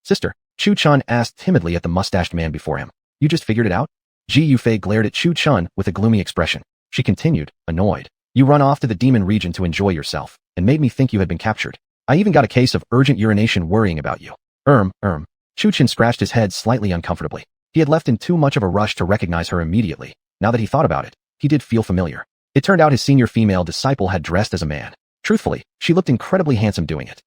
sister, Chu Chen asked timidly at the mustached man before him. "You just figured it out?" Ji Yufei glared at Chu Chen with a gloomy expression. She continued, annoyed. "You run off to the demon region to enjoy yourself, and made me think you had been captured. I even got a case of urgent urination worrying about you." Chu Chen scratched his head slightly uncomfortably. He had left in too much of a rush to recognize her immediately. Now that he thought about it, he did feel familiar. It turned out his senior female disciple had dressed as a man. Truthfully, she looked incredibly handsome doing it.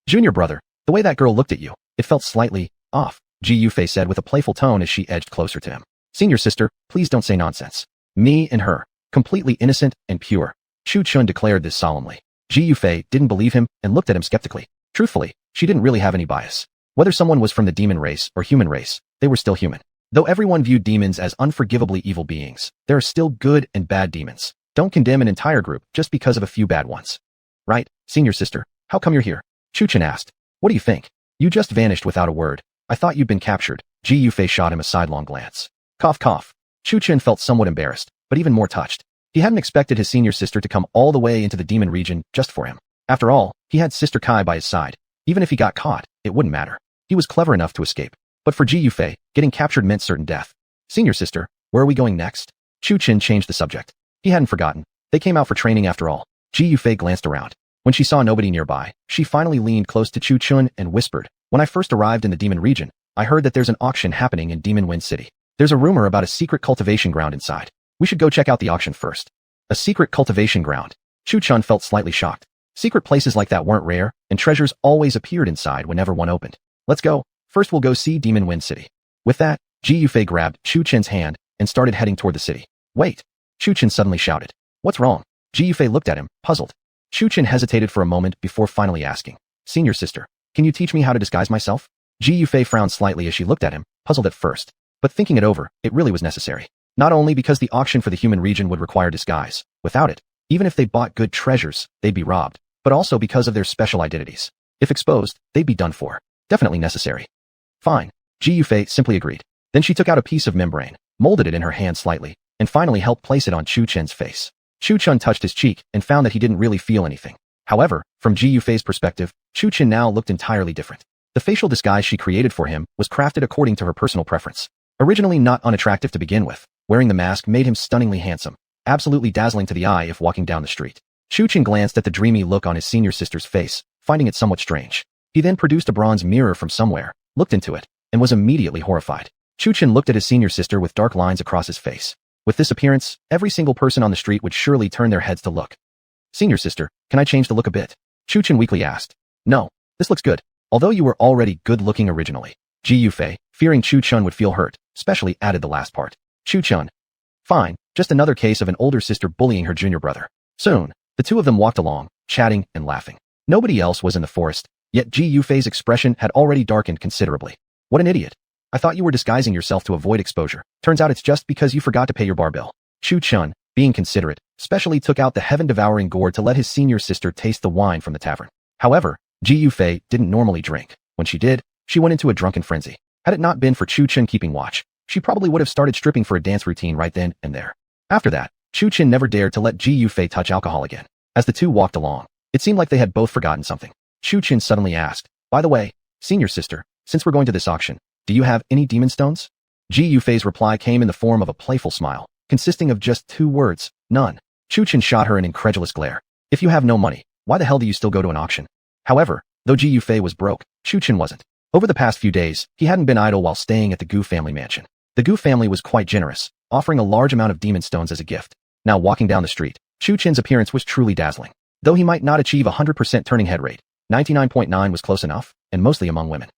"Junior brother, the way that girl looked at you, it felt slightly off," Ji Yufei said with a playful tone as she edged closer to him. "Senior sister, please don't say nonsense. Me and her, completely innocent and pure." Chu Chen declared this solemnly. Ji Yufei didn't believe him and looked at him skeptically. Truthfully, she didn't really have any bias. Whether someone was from the demon race or human race, they were still human. Though everyone viewed demons as unforgivably evil beings, there are still good and bad demons. Don't condemn an entire group just because of a few bad ones. "Right, senior sister, how come you're here?" Chu Chen asked. "What do you think? You just vanished without a word. I thought you'd been captured." Ji Yufei shot him a sidelong glance. Cough cough. Chu Chen felt somewhat embarrassed, but even more touched. He hadn't expected his senior sister to come all the way into the demon region just for him. After all, he had Sister Kai by his side. Even if he got caught, it wouldn't matter. He was clever enough to escape. But for Ji Yufei, getting captured meant certain death. "Senior sister, where are we going next?" Chu Chen changed the subject. He hadn't forgotten. They came out for training after all. Ji Yufei glanced around. When she saw nobody nearby, she finally leaned close to Chu Chen and whispered, "When I first arrived in the demon region, I heard that there's an auction happening in Demon Wind City. There's a rumor about a secret cultivation ground inside. We should go check out the auction first." A secret cultivation ground. Chu Chen felt slightly shocked. Secret places like that weren't rare, and treasures always appeared inside whenever one opened. "Let's go. First we'll go see Demon Wind City." With that, Ji Yufei grabbed Chu Chen's hand and started heading toward the city. "Wait!" Chu Chen suddenly shouted. "What's wrong?" Ji Yufei looked at him, puzzled. Chu Chen hesitated for a moment before finally asking, "Senior sister, can you teach me how to disguise myself?" Ji Yufei frowned slightly as she looked at him, puzzled at first. But thinking it over, it really was necessary. Not only because the auction for the human region would require disguise. Without it, even if they bought good treasures, they'd be robbed. But also because of their special identities. If exposed, they'd be done for. Definitely necessary. Fine. Ji Yufei simply agreed. Then she took out a piece of membrane, molded it in her hand slightly, and finally helped place it on Chu Chen's face. Chu Chen touched his cheek and found that he didn't really feel anything. However, from Ji Yufei's perspective, Chu Chen now looked entirely different. The facial disguise she created for him was crafted according to her personal preference. Originally not unattractive to begin with, wearing the mask made him stunningly handsome, absolutely dazzling to the eye if walking down the street. Chu Chen glanced at the dreamy look on his senior sister's face, finding it somewhat strange. He then produced a bronze mirror from somewhere, looked into it, and was immediately horrified. Chu Chen looked at his senior sister with dark lines across his face. With this appearance, every single person on the street would surely turn their heads to look. "Senior sister, can I change the look a bit?" Chu Chen weakly asked. "No, this looks good. Although you were already good-looking originally." Ji Yufei, fearing Chu Chen would feel hurt, especially added the last part. Chu Chen. "Fine, just another case of an older sister bullying her junior brother." Soon, the two of them walked along, chatting and laughing. Nobody else was in the forest, yet Ji Yufei's expression had already darkened considerably. What an idiot. I thought you were disguising yourself to avoid exposure. Turns out it's just because you forgot to pay your bar bill. Chu Chun, being considerate, specially took out the heaven-devouring gourd to let his senior sister taste the wine from the tavern. However, Ji Yufei didn't normally drink. When she did, she went into a drunken frenzy. Had it not been for Chu Chun keeping watch, she probably would have started stripping for a dance routine right then and there. After that, Chu Chun never dared to let Ji Yufei touch alcohol again. As the two walked along, it seemed like they had both forgotten something. Chu Chun suddenly asked, "By the way, senior sister, since we're going to this auction, do you have any demon stones?" Ji Yufei's reply came in the form of a playful smile, consisting of just 2 words, "None." Chu Chun shot her an incredulous glare. If you have no money, why the hell do you still go to an auction? However, though Ji Yufei was broke, Chu Chun wasn't. Over the past few days, he hadn't been idle while staying at the Gu family mansion. The Gu family was quite generous, offering a large amount of demon stones as a gift. Now walking down the street, Chu Chun's appearance was truly dazzling. Though he might not achieve a 100% turning head rate, 99.9 was close enough, and mostly among women.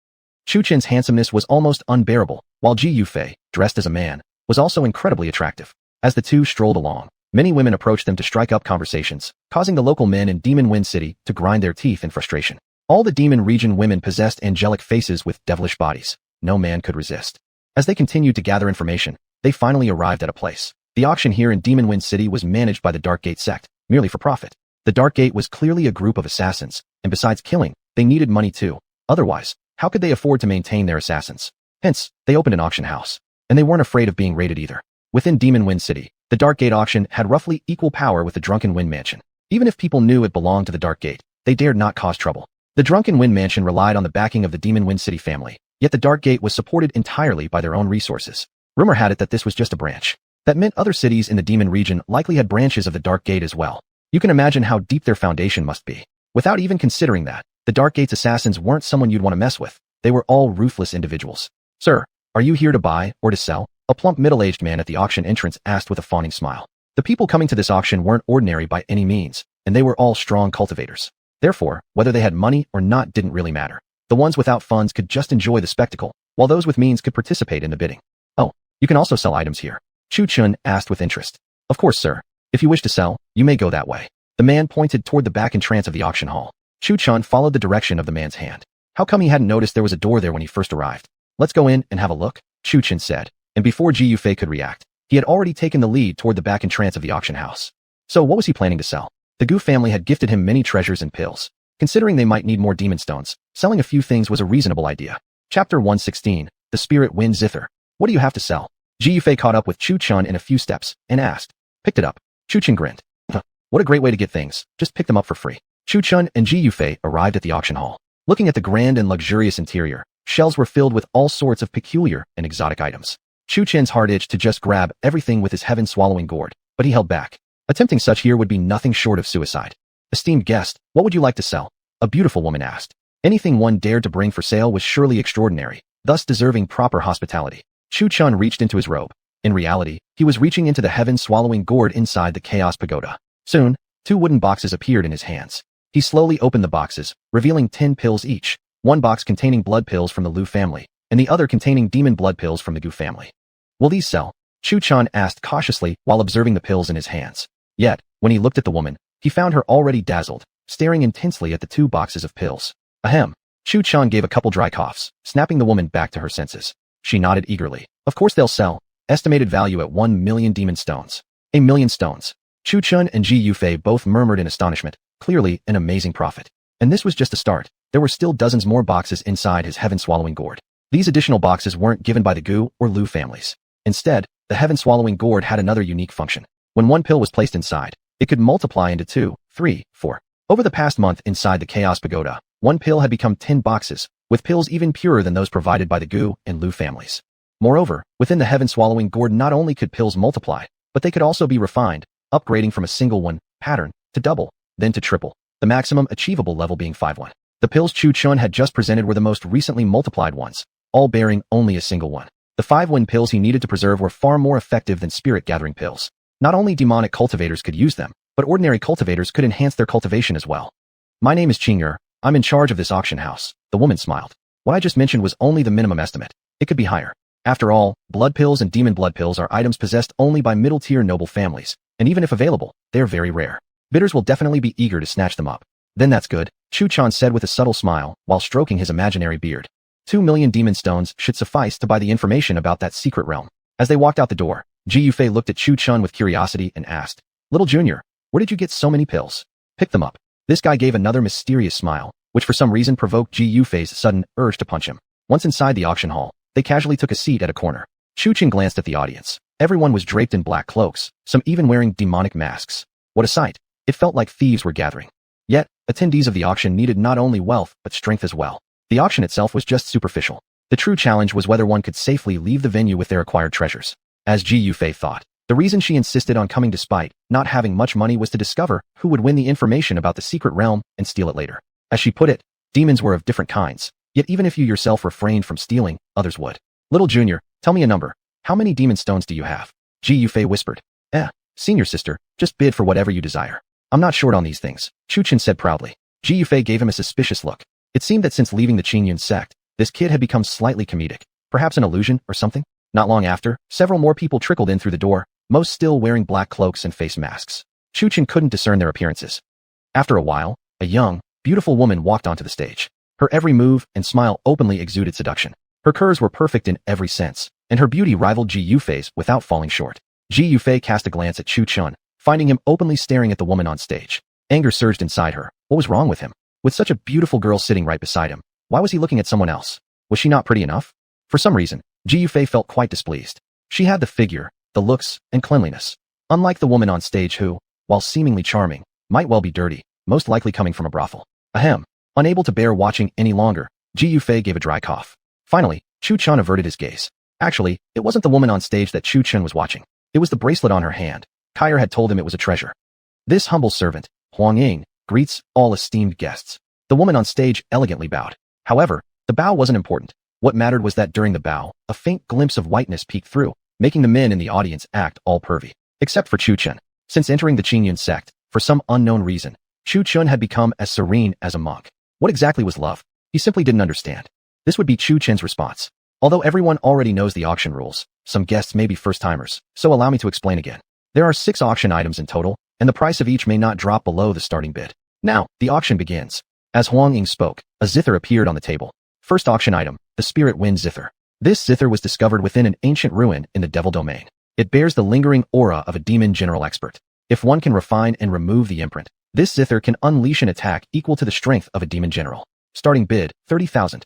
Chu Chun's handsomeness was almost unbearable, while Ji Yufei, dressed as a man, was also incredibly attractive. As the two strolled along, many women approached them to strike up conversations, causing the local men in Demon Wind City to grind their teeth in frustration. All the Demon Region women possessed angelic faces with devilish bodies. No man could resist. As they continued to gather information, they finally arrived at a place. The auction here in Demon Wind City was managed by the Dark Gate sect, merely for profit. The Dark Gate was clearly a group of assassins, and besides killing, they needed money too. Otherwise, how could they afford to maintain their assassins? Hence, they opened an auction house. And they weren't afraid of being raided either. Within Demon Wind City, the Dark Gate auction had roughly equal power with the Drunken Wind Mansion. Even if people knew it belonged to the Dark Gate, they dared not cause trouble. The Drunken Wind Mansion relied on the backing of the Demon Wind City family, yet the Dark Gate was supported entirely by their own resources. Rumor had it that this was just a branch. That meant other cities in the Demon region likely had branches of the Dark Gate as well. You can imagine how deep their foundation must be. Without even considering that, the Dark Gate's assassins weren't someone you'd want to mess with. They were all ruthless individuals. "Sir, are you here to buy or to sell?" A plump middle-aged man at the auction entrance asked with a fawning smile. The people coming to this auction weren't ordinary by any means, and they were all strong cultivators. Therefore, whether they had money or not didn't really matter. The ones without funds could just enjoy the spectacle, while those with means could participate in the bidding. "Oh, you can also sell items here?" Chu Chun asked with interest. "Of course, sir. If you wish to sell, you may go that way." The man pointed toward the back entrance of the auction hall. Chu Chun followed the direction of the man's hand. How come he hadn't noticed there was a door there when he first arrived? "Let's go in and have a look," Chu Chun said, and before Ji Yufei could react, he had already taken the lead toward the back entrance of the auction house. So what was he planning to sell? The Gu family had gifted him many treasures and pills. Considering they might need more demon stones, selling a few things was a reasonable idea. Chapter 116, The Spirit Wind Zither. "What do you have to sell?" Ji Yufei caught up with Chu Chun in a few steps and asked. "Picked it up." Chu Chun grinned. "Huh, what a great way to get things. Just pick them up for free." Chu Chun and Ji Yufei arrived at the auction hall. Looking at the grand and luxurious interior, shelves were filled with all sorts of peculiar and exotic items. Chu Chun's heart itched to just grab everything with his heaven-swallowing gourd, but he held back. Attempting such here would be nothing short of suicide. "Esteemed guest, what would you like to sell?" A beautiful woman asked. Anything one dared to bring for sale was surely extraordinary, thus deserving proper hospitality. Chu Chun reached into his robe. In reality, he was reaching into the heaven-swallowing gourd inside the Chaos Pagoda. Soon, 2 wooden boxes appeared in his hands. He slowly opened the boxes, revealing 10 pills each, one box containing blood pills from the Lu family, and the other containing demon blood pills from the Gu family. "Will these sell?" Chu Chun asked cautiously while observing the pills in his hands. Yet, when he looked at the woman, he found her already dazzled, staring intensely at the 2 boxes of pills. Ahem. Chu Chun gave a couple dry coughs, snapping the woman back to her senses. She nodded eagerly. "Of course they'll sell. Estimated value at 1 million demon stones." "A million stones." Chu Chun and Ji Yufei both murmured in astonishment. Clearly, an amazing profit. And this was just a start. There were still dozens more boxes inside his heaven-swallowing gourd. These additional boxes weren't given by the Gu or Lu families. Instead, the heaven-swallowing gourd had another unique function. When one pill was placed inside, it could multiply into 2, 3, 4. Over the past month inside the Chaos Pagoda, one pill had become 10 boxes, with pills even purer than those provided by the Gu and Lu families. Moreover, within the heaven-swallowing gourd not only could pills multiply, but they could also be refined, upgrading from a single one pattern to double, then to triple, the maximum achievable level being 5-1. The pills Chu Chun had just presented were the most recently multiplied ones, all bearing only a single one. The 5-1 pills he needed to preserve were far more effective than spirit-gathering pills. Not only demonic cultivators could use them, but ordinary cultivators could enhance their cultivation as well. "My name is Qing'er. I'm in charge of this auction house." The woman smiled. "What I just mentioned was only the minimum estimate. It could be higher. After all, blood pills and demon blood pills are items possessed only by middle-tier noble families, and even if available, they're very rare. Bidders will definitely be eager to snatch them up." "Then that's good," Chu Chun said with a subtle smile, while stroking his imaginary beard. 2 million demon stones should suffice to buy the information about that secret realm. As they walked out the door, Ji Yufei looked at Chu Chun with curiosity and asked, "Little Junior, where did you get so many pills?" "Pick them up." This guy gave another mysterious smile, which for some reason provoked Ji Yufei's sudden urge to punch him. Once inside the auction hall, they casually took a seat at a corner. Chu Chun glanced at the audience. Everyone was draped in black cloaks, some even wearing demonic masks. What a sight. It felt like thieves were gathering. Yet, attendees of the auction needed not only wealth but strength as well. The auction itself was just superficial. The true challenge was whether one could safely leave the venue with their acquired treasures. As Ji Yufei thought, the reason she insisted on coming despite not having much money was to discover who would win the information about the secret realm and steal it later. As she put it, demons were of different kinds, yet even if you yourself refrained from stealing, others would. "Little Junior, tell me a number. How many demon stones do you have?" Ji Yufei whispered. Senior sister, just bid for whatever you desire. "I'm not short on these things," Chu Chun said proudly. Ji Yufei gave him a suspicious look. It seemed that since leaving the Qingyun sect, this kid had become slightly comedic. Perhaps an illusion or something? Not long after, several more people trickled in through the door, most still wearing black cloaks and face masks. Chu Chun couldn't discern their appearances. After a while, a young, beautiful woman walked onto the stage. Her every move and smile openly exuded seduction. Her curves were perfect in every sense, and her beauty rivaled Ji Yufei's without falling short. Ji Yufei cast a glance at Chu Chun, finding him openly staring at the woman on stage. Anger surged inside her. What was wrong with him? With such a beautiful girl sitting right beside him, why was he looking at someone else? Was she not pretty enough? For some reason, Ji Yufei felt quite displeased. She had the figure, the looks, and cleanliness. Unlike the woman on stage who, while seemingly charming, might well be dirty, most likely coming from a brothel. Ahem. Unable to bear watching any longer, Ji Yufei gave a dry cough. Finally, Chu Chun averted his gaze. Actually, it wasn't the woman on stage that Chu Chun was watching. It was the bracelet on her hand. Kyer had told him it was a treasure. "This humble servant, Huang Ying, greets all esteemed guests." The woman on stage elegantly bowed. However, the bow wasn't important. What mattered was that during the bow, a faint glimpse of whiteness peeked through, making the men in the audience act all pervy. Except for Chu Chun. Since entering the Qingyun sect, for some unknown reason, Chu Chun had become as serene as a monk. What exactly was love? He simply didn't understand. This would be Chu Chun's response. Although everyone already knows the auction rules, some guests may be first-timers, so allow me to explain again. There are 6 auction items in total, and the price of each may not drop below the starting bid. Now, the auction begins. As Huang Ying spoke, a zither appeared on the table. First auction item, the Spirit Wind Zither. This zither was discovered within an ancient ruin in the Devil Domain. It bears the lingering aura of a demon general expert. If one can refine and remove the imprint, this zither can unleash an attack equal to the strength of a demon general. Starting bid, 30,000.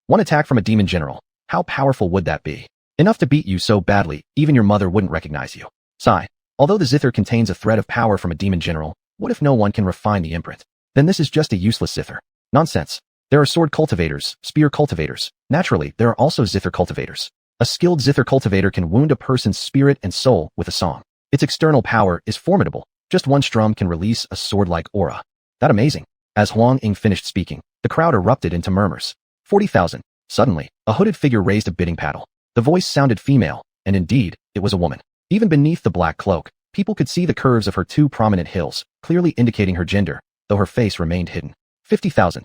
One attack from a demon general. How powerful would that be? Enough to beat you so badly, even your mother wouldn't recognize you. Sigh. Although the zither contains a thread of power from a demon general, what if no one can refine the imprint? Then this is just a useless zither. Nonsense. There are sword cultivators, spear cultivators. Naturally, there are also zither cultivators. A skilled zither cultivator can wound a person's spirit and soul with a song. Its external power is formidable. Just one strum can release a sword-like aura. That amazing. As Huang Ying finished speaking, the crowd erupted into murmurs. 40,000. Suddenly, a hooded figure raised a bidding paddle. The voice sounded female, and indeed, it was a woman. Even beneath the black cloak, people could see the curves of her 2 prominent hills, clearly indicating her gender, though her face remained hidden. 50,000.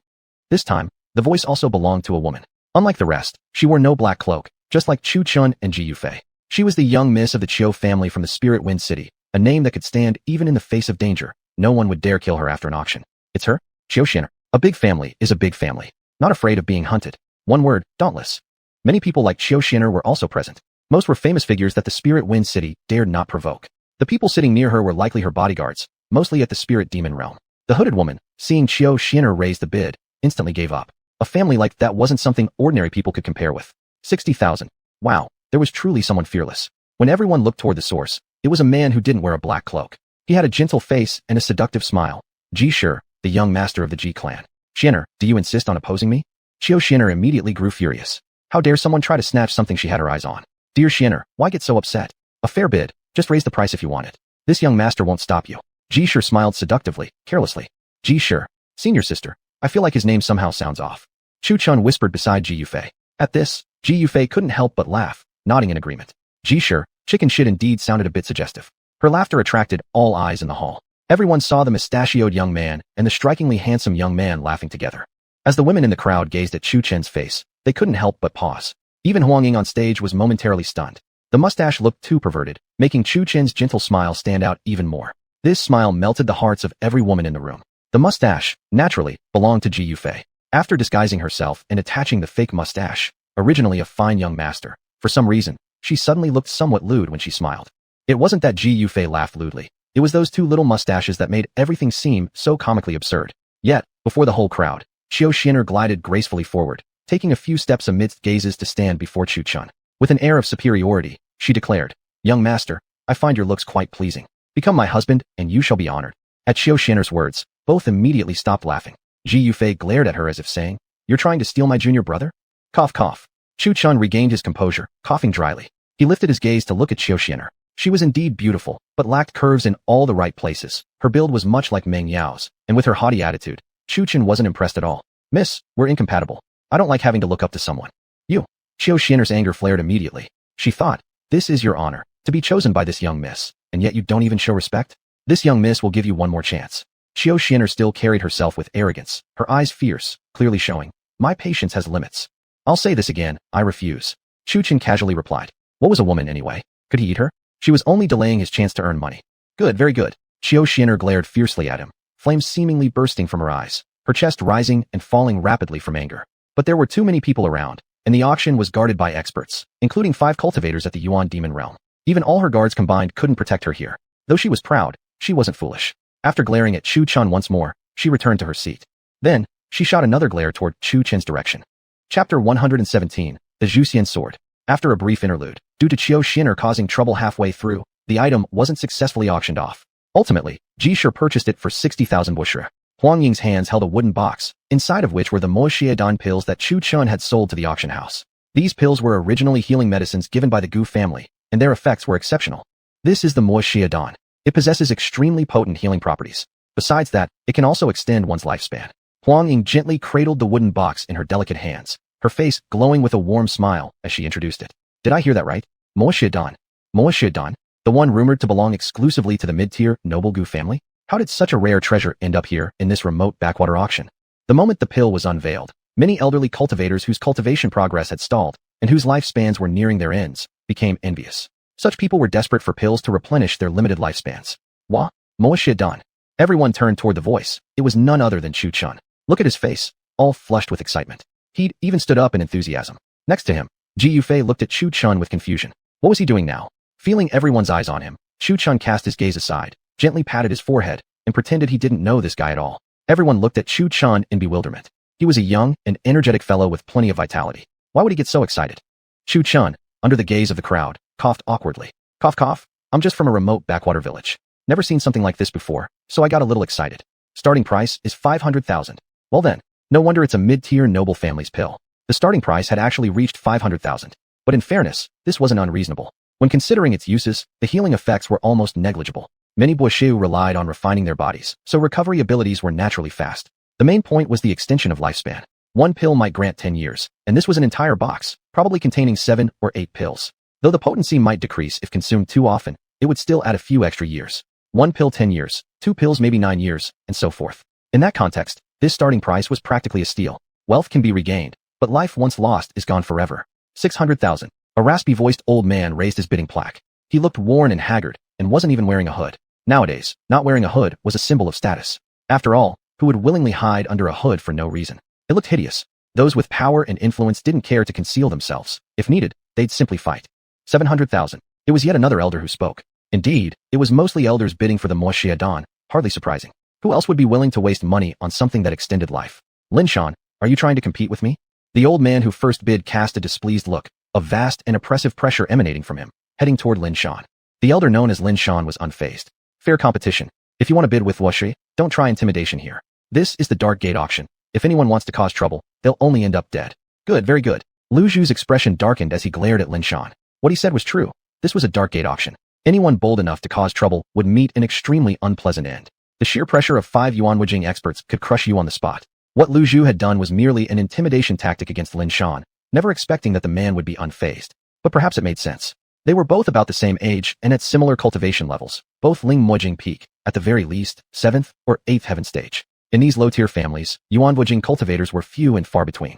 This time, the voice also belonged to a woman. Unlike the rest, she wore no black cloak, just like Chu Chun and Ji Yufei. She was the young miss of the Chiu family from the Spirit Wind City, a name that could stand even in the face of danger. No one would dare kill her after an auction. It's her, Chiu Shinner. A big family is a big family, not afraid of being hunted. One word, dauntless. Many people like Chiu Shinner were also present. Most were famous figures that the Spirit Wind City dared not provoke. The people sitting near her were likely her bodyguards, mostly at the Spirit Demon realm. The hooded woman, seeing Chiu Shinner raise the bid, instantly gave up. A family like that wasn't something ordinary people could compare with. 60,000. Wow, there was truly someone fearless. When everyone looked toward the source, it was a man who didn't wear a black cloak. He had a gentle face and a seductive smile. Ji Shi, the young master of the Ji clan. Shinner, do you insist on opposing me? Chiu Shinner immediately grew furious. How dare someone try to snatch something she had her eyes on? Dear Shinner, why get so upset? A fair bid, just raise the price if you want it. This young master won't stop you. Ji Shi smiled seductively, carelessly. Ji Shi, senior sister. I feel like his name somehow sounds off. Chu Chun whispered beside Ji Yufei. At this, Ji Yufei couldn't help but laugh, nodding in agreement. Ji Shi, chicken shit indeed sounded a bit suggestive. Her laughter attracted all eyes in the hall. Everyone saw the mustachioed young man and the strikingly handsome young man laughing together. As the women in the crowd gazed at Chu Chen's face, they couldn't help but pause. Even Huang Ying on stage was momentarily stunned. The mustache looked too perverted, making Chu Chen's gentle smile stand out even more. This smile melted the hearts of every woman in the room. The mustache, naturally, belonged to Ji Yufei. After disguising herself and attaching the fake mustache, originally a fine young master, for some reason, she suddenly looked somewhat lewd when she smiled. It wasn't that Ji Yufei laughed lewdly. It was those two little mustaches that made everything seem so comically absurd. Yet, before the whole crowd, Qiu Xian'er glided gracefully forward, taking a few steps amidst gazes to stand before Chu Chun. With an air of superiority, she declared, "Young master, I find your looks quite pleasing. Become my husband, and you shall be honored." At Qiu Xian'er's words, both immediately stopped laughing. Ji Yufei glared at her as if saying, "You're trying to steal my junior brother?" Cough cough. Chu Chun regained his composure, coughing dryly. He lifted his gaze to look at Qiu Xian'er. She was indeed beautiful, but lacked curves in all the right places. Her build was much like Meng Yao's, and with her haughty attitude, Chu Chun wasn't impressed at all. "Miss, we're incompatible. I don't like having to look up to someone." "You." Qiu Xian'er's anger flared immediately. She thought, "This is your honor, to be chosen by this young miss, and yet you don't even show respect? This young miss will give you one more chance." Qiu Xian'er still carried herself with arrogance, her eyes fierce, clearly showing, "My patience has limits." "I'll say this again, I refuse." Chu Chun casually replied. What was a woman anyway? Could he eat her? She was only delaying his chance to earn money. Good, very good. Qiu Xian'er glared fiercely at him, flames seemingly bursting from her eyes, her chest rising and falling rapidly from anger. But there were too many people around, and the auction was guarded by experts, including 5 cultivators at the Yuan Demon Realm. Even all her guards combined couldn't protect her here. Though she was proud, she wasn't foolish. After glaring at Chu Chun once more, she returned to her seat. Then, she shot another glare toward Chu Chen's direction. Chapter 117, The Zhuxian Sword. After a brief interlude, due to Qiu Xian'er causing trouble halfway through, the item wasn't successfully auctioned off. Ultimately, Ji Shi purchased it for 60,000 bushra. Huang Ying's hands held a wooden box, inside of which were the Moxiedan pills that Chu Chun had sold to the auction house. These pills were originally healing medicines given by the Gu family, and their effects were exceptional. This is the Moxiedan. It possesses extremely potent healing properties. Besides that, it can also extend one's lifespan. Huang Ying gently cradled the wooden box in her delicate hands, her face glowing with a warm smile as she introduced it. Did I hear that right? Moxiedan. Moxiedan? The one rumored to belong exclusively to the mid-tier noble Gu family? How did such a rare treasure end up here in this remote backwater auction? The moment the pill was unveiled, many elderly cultivators whose cultivation progress had stalled, and whose lifespans were nearing their ends, became envious. Such people were desperate for pills to replenish their limited lifespans. Wah? Moxiedan. Everyone turned toward the voice. It was none other than Chu Chun. Look at his face, all flushed with excitement. He'd even stood up in enthusiasm. Next to him, Ji Yufei looked at Chu Chun with confusion. What was he doing now? Feeling everyone's eyes on him, Chu Chun cast his gaze aside, gently patted his forehead, and pretended he didn't know this guy at all. Everyone looked at Chu Chun in bewilderment. He was a young and energetic fellow with plenty of vitality. Why would he get so excited? Chu Chun, under the gaze of the crowd, coughed awkwardly. Cough cough. I'm just from a remote backwater village. Never seen something like this before, so I got a little excited. Starting price is 500,000. Well then, no wonder it's a mid-tier noble family's pill. The starting price had actually reached 500,000. But in fairness, this wasn't unreasonable. When considering its uses, the healing effects were almost negligible. Many Buoshu relied on refining their bodies, so recovery abilities were naturally fast. The main point was the extension of lifespan. One pill might grant 10 years, and this was an entire box, probably containing 7 or 8 pills. Though the potency might decrease if consumed too often, it would still add a few extra years. 1 pill 10 years, 2 pills maybe 9 years, and so forth. In that context, this starting price was practically a steal. Wealth can be regained, but life once lost is gone forever. 600,000. A raspy-voiced old man raised his bidding plaque. He looked worn and haggard, and wasn't even wearing a hood. Nowadays, not wearing a hood was a symbol of status. After all, who would willingly hide under a hood for no reason? It looked hideous. Those with power and influence didn't care to conceal themselves. If needed, they'd simply fight. 700,000. It was yet another elder who spoke. Indeed, it was mostly elders bidding for the Moxiedan, hardly surprising. Who else would be willing to waste money on something that extended life? Lin Shan, are you trying to compete with me? The old man who first bid cast a displeased look, a vast and oppressive pressure emanating from him, heading toward Lin Shan. The elder known as Lin Shan was unfazed. Fair competition. If you want to bid with Woshi, don't try intimidation here. This is the Dark Gate auction. If anyone wants to cause trouble, they'll only end up dead. Good, very good. Lu Zhu's expression darkened as he glared at Lin Shan. What he said was true. This was a Dark Gate auction. Anyone bold enough to cause trouble would meet an extremely unpleasant end. The sheer pressure of 5 Yuanwujing experts could crush you on the spot. What Lu Zhu had done was merely an intimidation tactic against Lin Shan, never expecting that the man would be unfazed. But perhaps it made sense. They were both about the same age and at similar cultivation levels, both Ling Mojing peak, at the very least, 7th or 8th heaven stage. In these low-tier families, Yuanwujing cultivators were few and far between.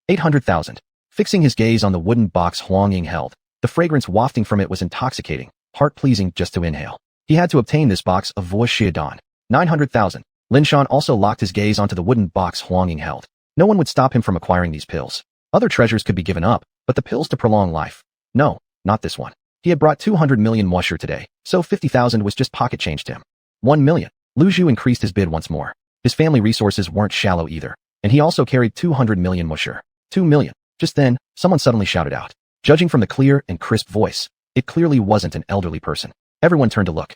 800,000. Fixing his gaze on the wooden box Huang Ying held, the fragrance wafting from it was intoxicating, heart-pleasing just to inhale. He had to obtain this box of Voice Xiadan. 900,000. Lin Shan also locked his gaze onto the wooden box Huang Ying held. No one would stop him from acquiring these pills. Other treasures could be given up, but the pills to prolong life? No, not this one. He had brought 200 million moisture today, so 50,000 was just pocket change to him. 1 million. Lu Zhu increased his bid once more. His family resources weren't shallow either, and he also carried 200 million moisture. 2 million. Just then, someone suddenly shouted out. Judging from the clear and crisp voice, it clearly wasn't an elderly person. Everyone turned to look.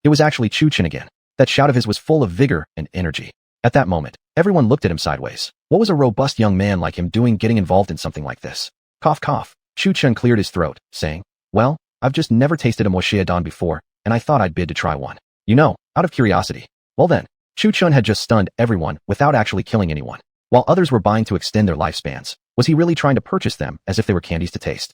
It was actually Chu Chen again. That shout of his was full of vigor and energy. At that moment, everyone looked at him sideways. What was a robust young man like him doing getting involved in something like this? Cough cough. Chu Chen cleared his throat, saying, well, I've just never tasted a moishe dan before, and I thought I'd bid to try one. You know, out of curiosity. Well then, Chu Chen had just stunned everyone without actually killing anyone. While others were buying to extend their lifespans, was he really trying to purchase them as if they were candies to taste?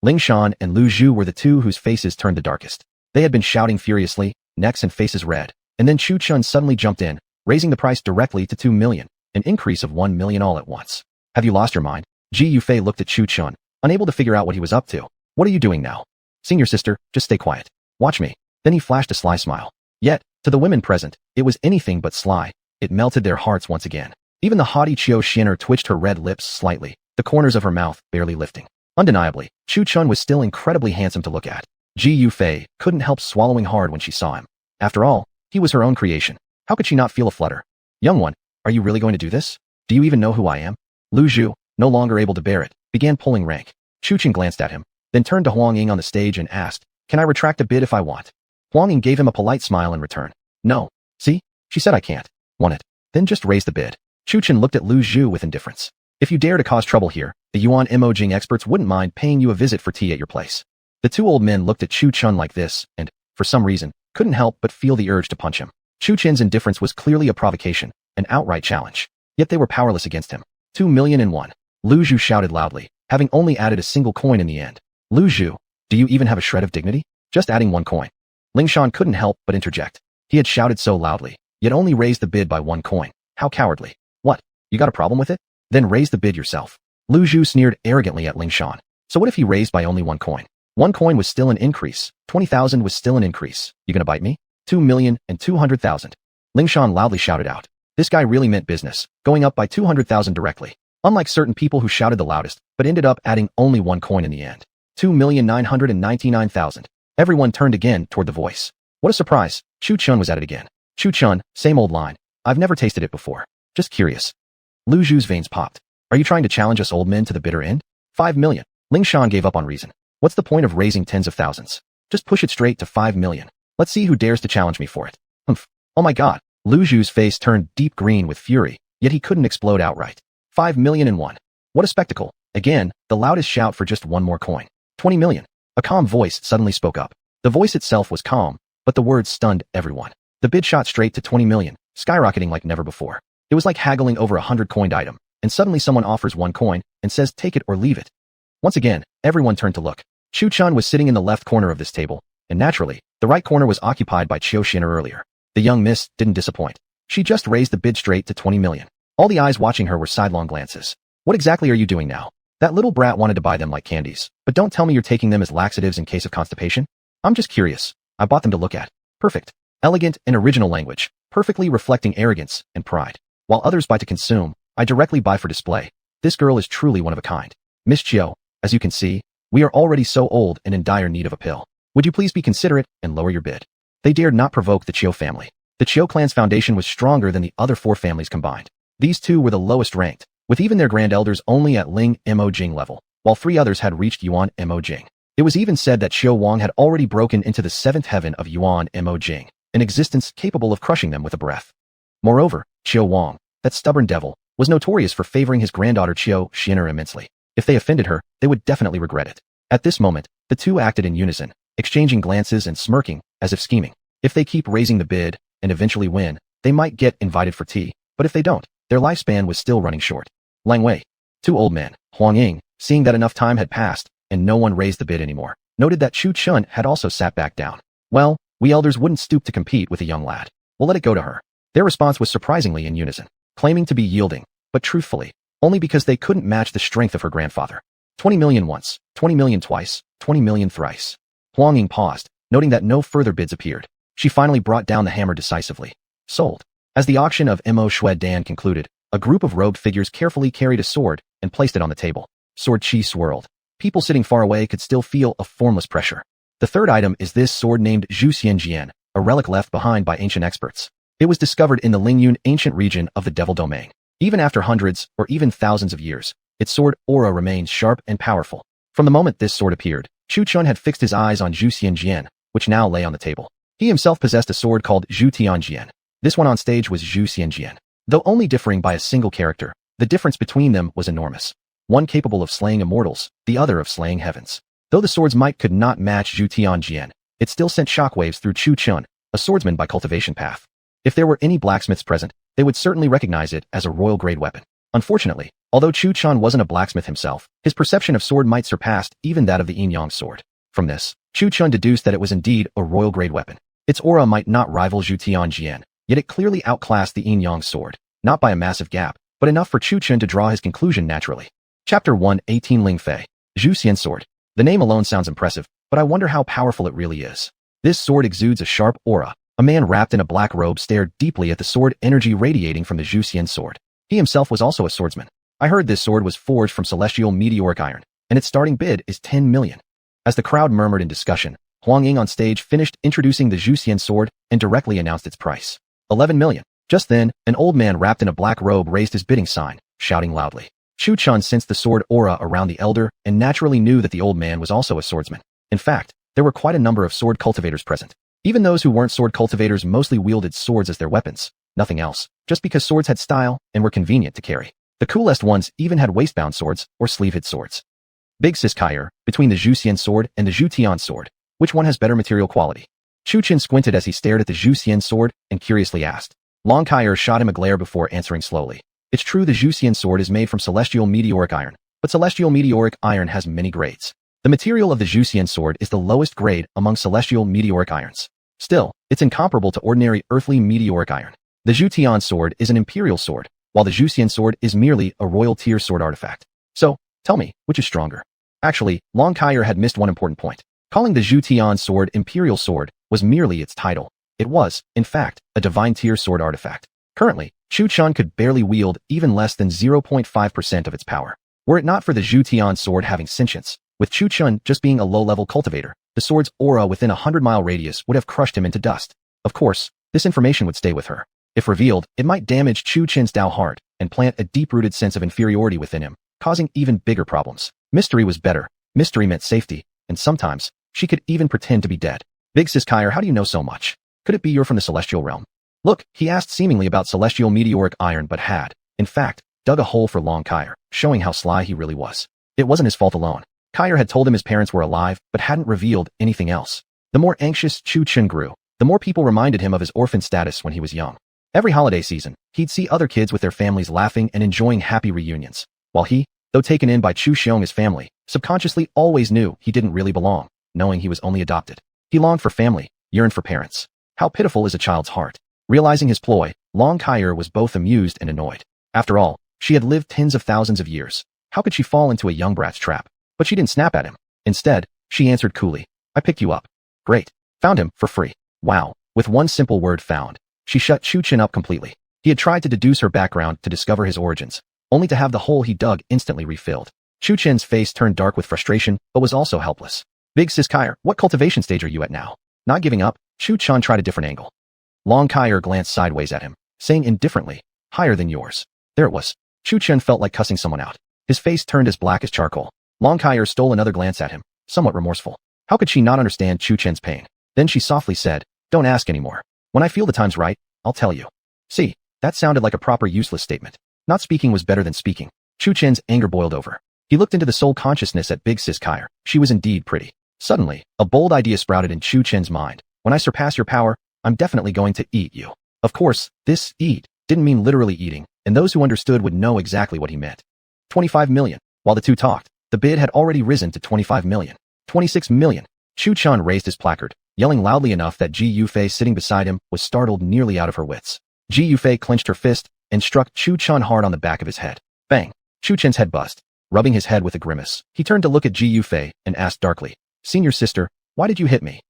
Ling Shan and Lu Zhu were the two whose faces turned the darkest. They had been shouting furiously, necks and faces red, and then Chu Chen suddenly jumped in, raising the price directly to 2 million, an increase of 1 million all at once. Have you lost your mind? Ji Yufei looked at Chu Chen, unable to figure out what he was up to. What are you doing now? Senior sister, just stay quiet. Watch me. Then he flashed a sly smile. Yet, to the women present, it was anything but sly. It melted their hearts once again. Even the haughty Qiu Xian'er twitched her red lips slightly, the corners of her mouth barely lifting. Undeniably, Chu Chen was still incredibly handsome to look at. Ji Yufei couldn't help swallowing hard when she saw him. After all, he was her own creation. How could she not feel a flutter? Young one, are you really going to do this? Do you even know who I am? Lu Zhu, no longer able to bear it, began pulling rank. Chu Chen glanced at him, then turned to Huang Ying on the stage and asked, can I retract a bid if I want? Huang Ying gave him a polite smile in return. No. See? She said I can't. Want it? Then just raise the bid. Chu Chen looked at Lu Zhu with indifference. If you dare to cause trouble here, the Yuan Imojing experts wouldn't mind paying you a visit for tea at your place. The two old men looked at Chu Chen like this and, for some reason, couldn't help but feel the urge to punch him. Chu Chen's indifference was clearly a provocation, an outright challenge. Yet they were powerless against him. 2 million and 1. Lu Zhu shouted loudly, having only added a single coin in the end. Lu Zhu, do you even have a shred of dignity? Just adding 1 coin. Ling Shan couldn't help but interject. He had shouted so loudly, yet only raised the bid by 1 coin. How cowardly. What? You got a problem with it? Then raise the bid yourself. Lu Zhu sneered arrogantly at Ling Shan. So what if he raised by only 1 coin? 1 coin was still an increase. 20,000 was still an increase. You gonna bite me? 2,200,000. Ling Shan loudly shouted out. This guy really meant business, going up by 200,000 directly. Unlike certain people who shouted the loudest, but ended up adding only 1 coin in the end. 2,999,000. Everyone turned again toward the voice. What a surprise. Chu Chen was at it again. Chu Chen, same old line. I've never tasted it before. Just curious. Lu Zhu's veins popped. Are you trying to challenge us old men to the bitter end? 5 million. Ling Shan gave up on reason. What's the point of raising tens of thousands? Just push it straight to 5 million. Let's see who dares to challenge me for it. Oh my god. Lu Zhu's face turned deep green with fury, yet he couldn't explode outright. 5 million and 1. What a spectacle. Again, the loudest shout for just 1 more coin. 20 million. A calm voice suddenly spoke up. The voice itself was calm, but the words stunned everyone. The bid shot straight to 20 million, skyrocketing like never before. It was like haggling over a 100-coined item, and suddenly someone offers 1 coin and says take it or leave it. Once again, everyone turned to look. Chu Chen was sitting in the left corner of this table, and naturally, the right corner was occupied by Qiu Xian'er earlier. The young miss didn't disappoint. She just raised the bid straight to 20 million. All the eyes watching her were sidelong glances. What exactly are you doing now? That little brat wanted to buy them like candies, but don't tell me you're taking them as laxatives in case of constipation. I'm just curious. I bought them to look at. Perfect. Elegant and original language, perfectly reflecting arrogance and pride. While others buy to consume, I directly buy for display. This girl is truly one of a kind. Miss Qiu, as you can see, we are already so old and in dire need of a pill. Would you please be considerate and lower your bid? They dared not provoke the Qiu family. The Qiu clan's foundation was stronger than the other 4 families combined. These 2 were the lowest ranked, with even their grand elders only at Ling Mo Jing level, while 3 others had reached Yuan Mo Jing. It was even said that Qiu Wang had already broken into the 7th heaven of Yuan Mo Jing, an existence capable of crushing them with a breath. Moreover, Qiu Wang, that stubborn devil, was notorious for favoring his granddaughter Qiu Xian'er immensely. If they offended her, they would definitely regret it. At this moment, the 2 acted in unison, exchanging glances and smirking, as if scheming. If they keep raising the bid, and eventually win, they might get invited for tea, but if they don't, their lifespan was still running short. Lang Wei. 2 old men, Huang Ying, seeing that enough time had passed, and no one raised the bid anymore, noted that Chu Chen had also sat back down. Well, we elders wouldn't stoop to compete with a young lad. We'll let it go to her. Their response was surprisingly in unison, claiming to be yielding, but truthfully, only because they couldn't match the strength of her grandfather. 20 million once, 20 million twice, 20 million thrice. Huang Ying paused, noting that no further bids appeared. She finally brought down the hammer decisively. Sold. As the auction of Mo Shui Dan concluded, A group of robed figures carefully carried a sword and placed it on the table. Sword chi swirled. People sitting far away could still feel a formless pressure. The third item is this sword named Zhu Xianjian, a relic left behind by ancient experts. It was discovered in the Lingyun ancient region of the Devil Domain. Even after hundreds or even thousands of years, its sword aura remains sharp and powerful. From the moment this sword appeared, Chu Chun had fixed his eyes on Zhu Xianjian, which now lay on the table. He himself possessed a sword called Zhu Tianjian. This one on stage was Zhu Xianjian. Though only differing by a single character, the difference between them was enormous. One capable of slaying immortals, the other of slaying heavens. Though the sword's might could not match Zhu Tianjian, it still sent shockwaves through Chu Chun, a swordsman by cultivation path. If there were any blacksmiths present, they would certainly recognize it as a royal-grade weapon. Unfortunately, although Chu Chun wasn't a blacksmith himself, his perception of sword might surpassed even that of the Yin-Yang sword. From this, Chu Chun deduced that it was indeed a royal-grade weapon. Its aura might not rival Zhu Tianjian, yet it clearly outclassed the Yin-Yang sword, not by a massive gap, but enough for Chu Chun to draw his conclusion naturally. Chapter 1, 18 Ling Fei. Zhu Xian Sword. The name alone sounds impressive, but I wonder how powerful it really is. This sword exudes a sharp aura. A man wrapped in a black robe stared deeply at the sword energy radiating from the Zhu Xian sword. He himself was also a swordsman. I heard this sword was forged from celestial meteoric iron, and its starting bid is 10 million. As the crowd murmured in discussion, Huang Ying on stage finished introducing the Zhu Xian sword and directly announced its price. 11 million. Just then, an old man wrapped in a black robe raised his bidding sign, shouting loudly. Chu Chun sensed the sword aura around the elder and naturally knew that the old man was also a swordsman. In fact, there were quite a number of sword cultivators present. Even those who weren't sword cultivators mostly wielded swords as their weapons, nothing else, just because swords had style and were convenient to carry. The coolest ones even had waistbound swords or sleeve-hid swords. Big Sis Kaier, between the Zhu Xian sword and the Zhu Tian sword, which one has better material quality? Chu Chin squinted as he stared at the Zhu Xian sword and curiously asked. Long Kaier shot him a glare before answering slowly. It's true the Zhu Xian sword is made from celestial meteoric iron, but celestial meteoric iron has many grades. The material of the Zhu Xian sword is the lowest grade among celestial meteoric irons. Still, it's incomparable to ordinary earthly meteoric iron. The Zhu Tian sword is an imperial sword, while the Zhu Xian sword is merely a royal tier sword artifact. So, tell me, which is stronger? Actually, Long Kaier had missed one important point. Calling the Zhu Tian sword imperial sword was merely its title. It was, in fact, a divine tier sword artifact. Currently, Chu Chun could barely wield even less than 0.5% of its power. Were it not for the Zhu Tian sword having sentience, with Chu Chun just being a low-level cultivator, the sword's aura within a 100-mile radius would have crushed him into dust. Of course, this information would stay with her. If revealed, it might damage Chu Chin's Dao heart and plant a deep-rooted sense of inferiority within him, causing even bigger problems. Mystery was better. Mystery meant safety, and sometimes, she could even pretend to be dead. Big Sis Kaier, how do you know so much? Could it be you're from the celestial realm? Look, he asked seemingly about celestial meteoric iron but had, in fact, dug a hole for Long Kaier, showing how sly he really was. It wasn't his fault alone. Kaier had told him his parents were alive, but hadn't revealed anything else. The more anxious Chu Chin grew, the more people reminded him of his orphan status when he was young. Every holiday season, he'd see other kids with their families laughing and enjoying happy reunions, while he, though taken in by Chu Xiong's family, subconsciously always knew he didn't really belong, knowing he was only adopted. He longed for family, yearned for parents. How pitiful is a child's heart. Realizing his ploy, Long Kaier was both amused and annoyed. After all, she had lived tens of thousands of years. How could she fall into a young brat's trap? But she didn't snap at him. Instead, she answered coolly, I picked you up. Great. Found him, for free. Wow. With one simple word, found. She shut Chu Chin up completely. He had tried to deduce her background to discover his origins, only to have the hole he dug instantly refilled. Chu Chin's face turned dark with frustration, but was also helpless. Big Sis Kaier, what cultivation stage are you at now? Not giving up, Chu Chun tried a different angle. Long Kaier glanced sideways at him, saying indifferently, higher than yours. There it was. Chu Chun felt like cussing someone out. His face turned as black as charcoal. Long Kaier stole another glance at him, somewhat remorseful. How could she not understand Chu Chin's pain? Then she softly said, don't ask anymore. When I feel the time's right, I'll tell you. See, that sounded like a proper useless statement. Not speaking was better than speaking. Chu Chin's anger boiled over. He looked into the soul consciousness at Big Sis Kaier. She was indeed pretty. Suddenly, a bold idea sprouted in Chu Chin's mind. When I surpass your power, I'm definitely going to eat you. Of course, this eat didn't mean literally eating, and those who understood would know exactly what he meant. 25 million. While the two talked, the bid had already risen to 25 million. 26 million. Chu Chun raised his placard, yelling loudly enough that Ji Yufei sitting beside him was startled nearly out of her wits. Ji Yufei clenched her fist and struck Chu Chun hard on the back of his head. Bang! Chu Chin's head buzzed. Rubbing his head with a grimace, he turned to look at Ji Yufei and asked darkly, Senior sister, why did you hit me?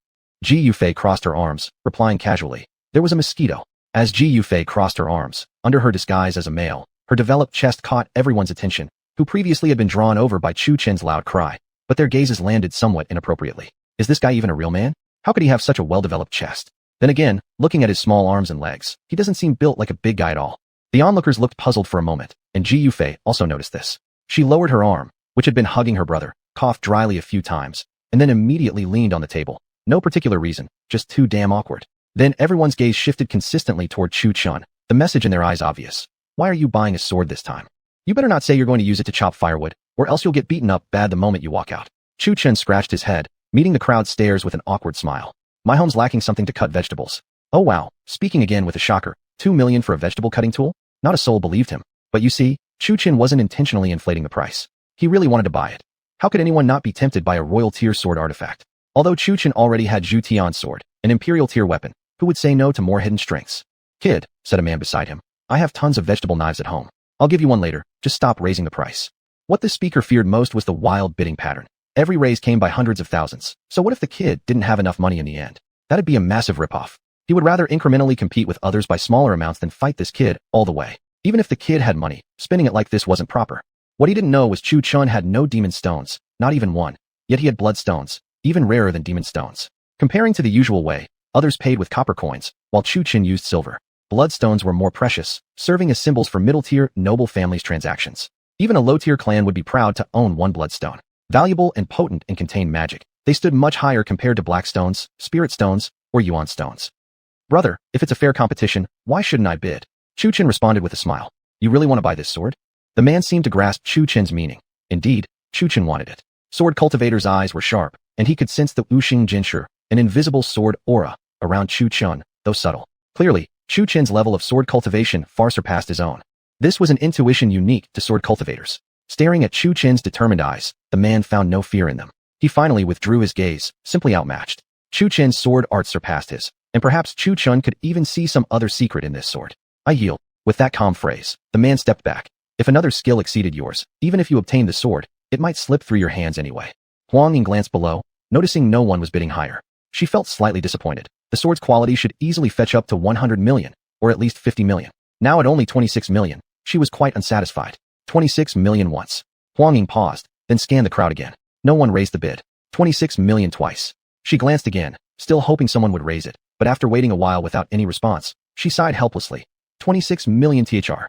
Ji Yufei crossed her arms, replying casually, there was a mosquito. As Ji Yufei crossed her arms, under her disguise as a male, Her developed chest caught everyone's attention, who previously had been drawn over by Chu Chen's loud cry, but their gazes landed somewhat inappropriately. Is this guy even a real man? How could he have such a well-developed chest? Then again, looking at his small arms and legs, he doesn't seem built like a big guy at all. The onlookers looked puzzled for a moment, and Ji Yufei also noticed this. She lowered her arm, which had been hugging her brother, coughed dryly a few times, and then immediately leaned on the table. No particular reason, just too damn awkward. Then everyone's gaze shifted consistently toward Chu Chun, the message in their eyes obvious. Why are you buying a sword this time? You better not say you're going to use it to chop firewood, or else you'll get beaten up bad the moment you walk out. Chu Chun scratched his head, meeting the crowd's stares with an awkward smile. My home's lacking something to cut vegetables. Oh wow, speaking again with a shocker, 2 million for a vegetable cutting tool? Not a soul believed him. But you see, Chu Chun wasn't intentionally inflating the price. He really wanted to buy it. How could anyone not be tempted by a royal tier sword artifact? Although Chu Chun already had Zhu Tian's sword, an imperial tier weapon, who would say no to more hidden strengths? Kid, said a man beside him, I have tons of vegetable knives at home. I'll give you one later, just stop raising the price. What the speaker feared most was the wild bidding pattern. Every raise came by hundreds of thousands, so what if the kid didn't have enough money in the end? That'd be a massive ripoff. He would rather incrementally compete with others by smaller amounts than fight this kid all the way. Even if the kid had money, spending it like this wasn't proper. What he didn't know was Chu Chun had no demon stones, not even one, yet he had blood stones, even rarer than demon stones. Comparing to the usual way, others paid with copper coins, while Chu Chun used silver. Bloodstones were more precious, serving as symbols for middle-tier, noble families' transactions. Even a low-tier clan would be proud to own one bloodstone. Valuable and potent and contained magic, they stood much higher compared to black stones, spirit stones, or yuan stones. Brother, if it's a fair competition, why shouldn't I bid? Chu Chun responded with a smile. You really want to buy this sword? The man seemed to grasp Chu Chen's meaning. Indeed, Chu Chun wanted it. Sword cultivator's eyes were sharp, and he could sense the Wuxing Jinshu, an invisible sword aura, around Chu Chun, though subtle. Clearly, Chu Chen's level of sword cultivation far surpassed his own. This was an intuition unique to sword cultivators. Staring at Chu Chen's determined eyes, the man found no fear in them. He finally withdrew his gaze, simply outmatched. Chu Chen's sword art surpassed his, and perhaps Chu Chun could even see some other secret in this sword. I yield. With that calm phrase, the man stepped back. If another skill exceeded yours, even if you obtained the sword, it might slip through your hands anyway. Huang Ying glanced below, noticing no one was bidding higher. She felt slightly disappointed. The sword's quality should easily fetch up to 100 million, or at least 50 million. Now at only 26 million, she was quite unsatisfied. 26 million once. Huang Ying paused, then scanned the crowd again. No one raised the bid. 26 million twice. She glanced again, still hoping someone would raise it, but after waiting a while without any response, she sighed helplessly. 26 million THR.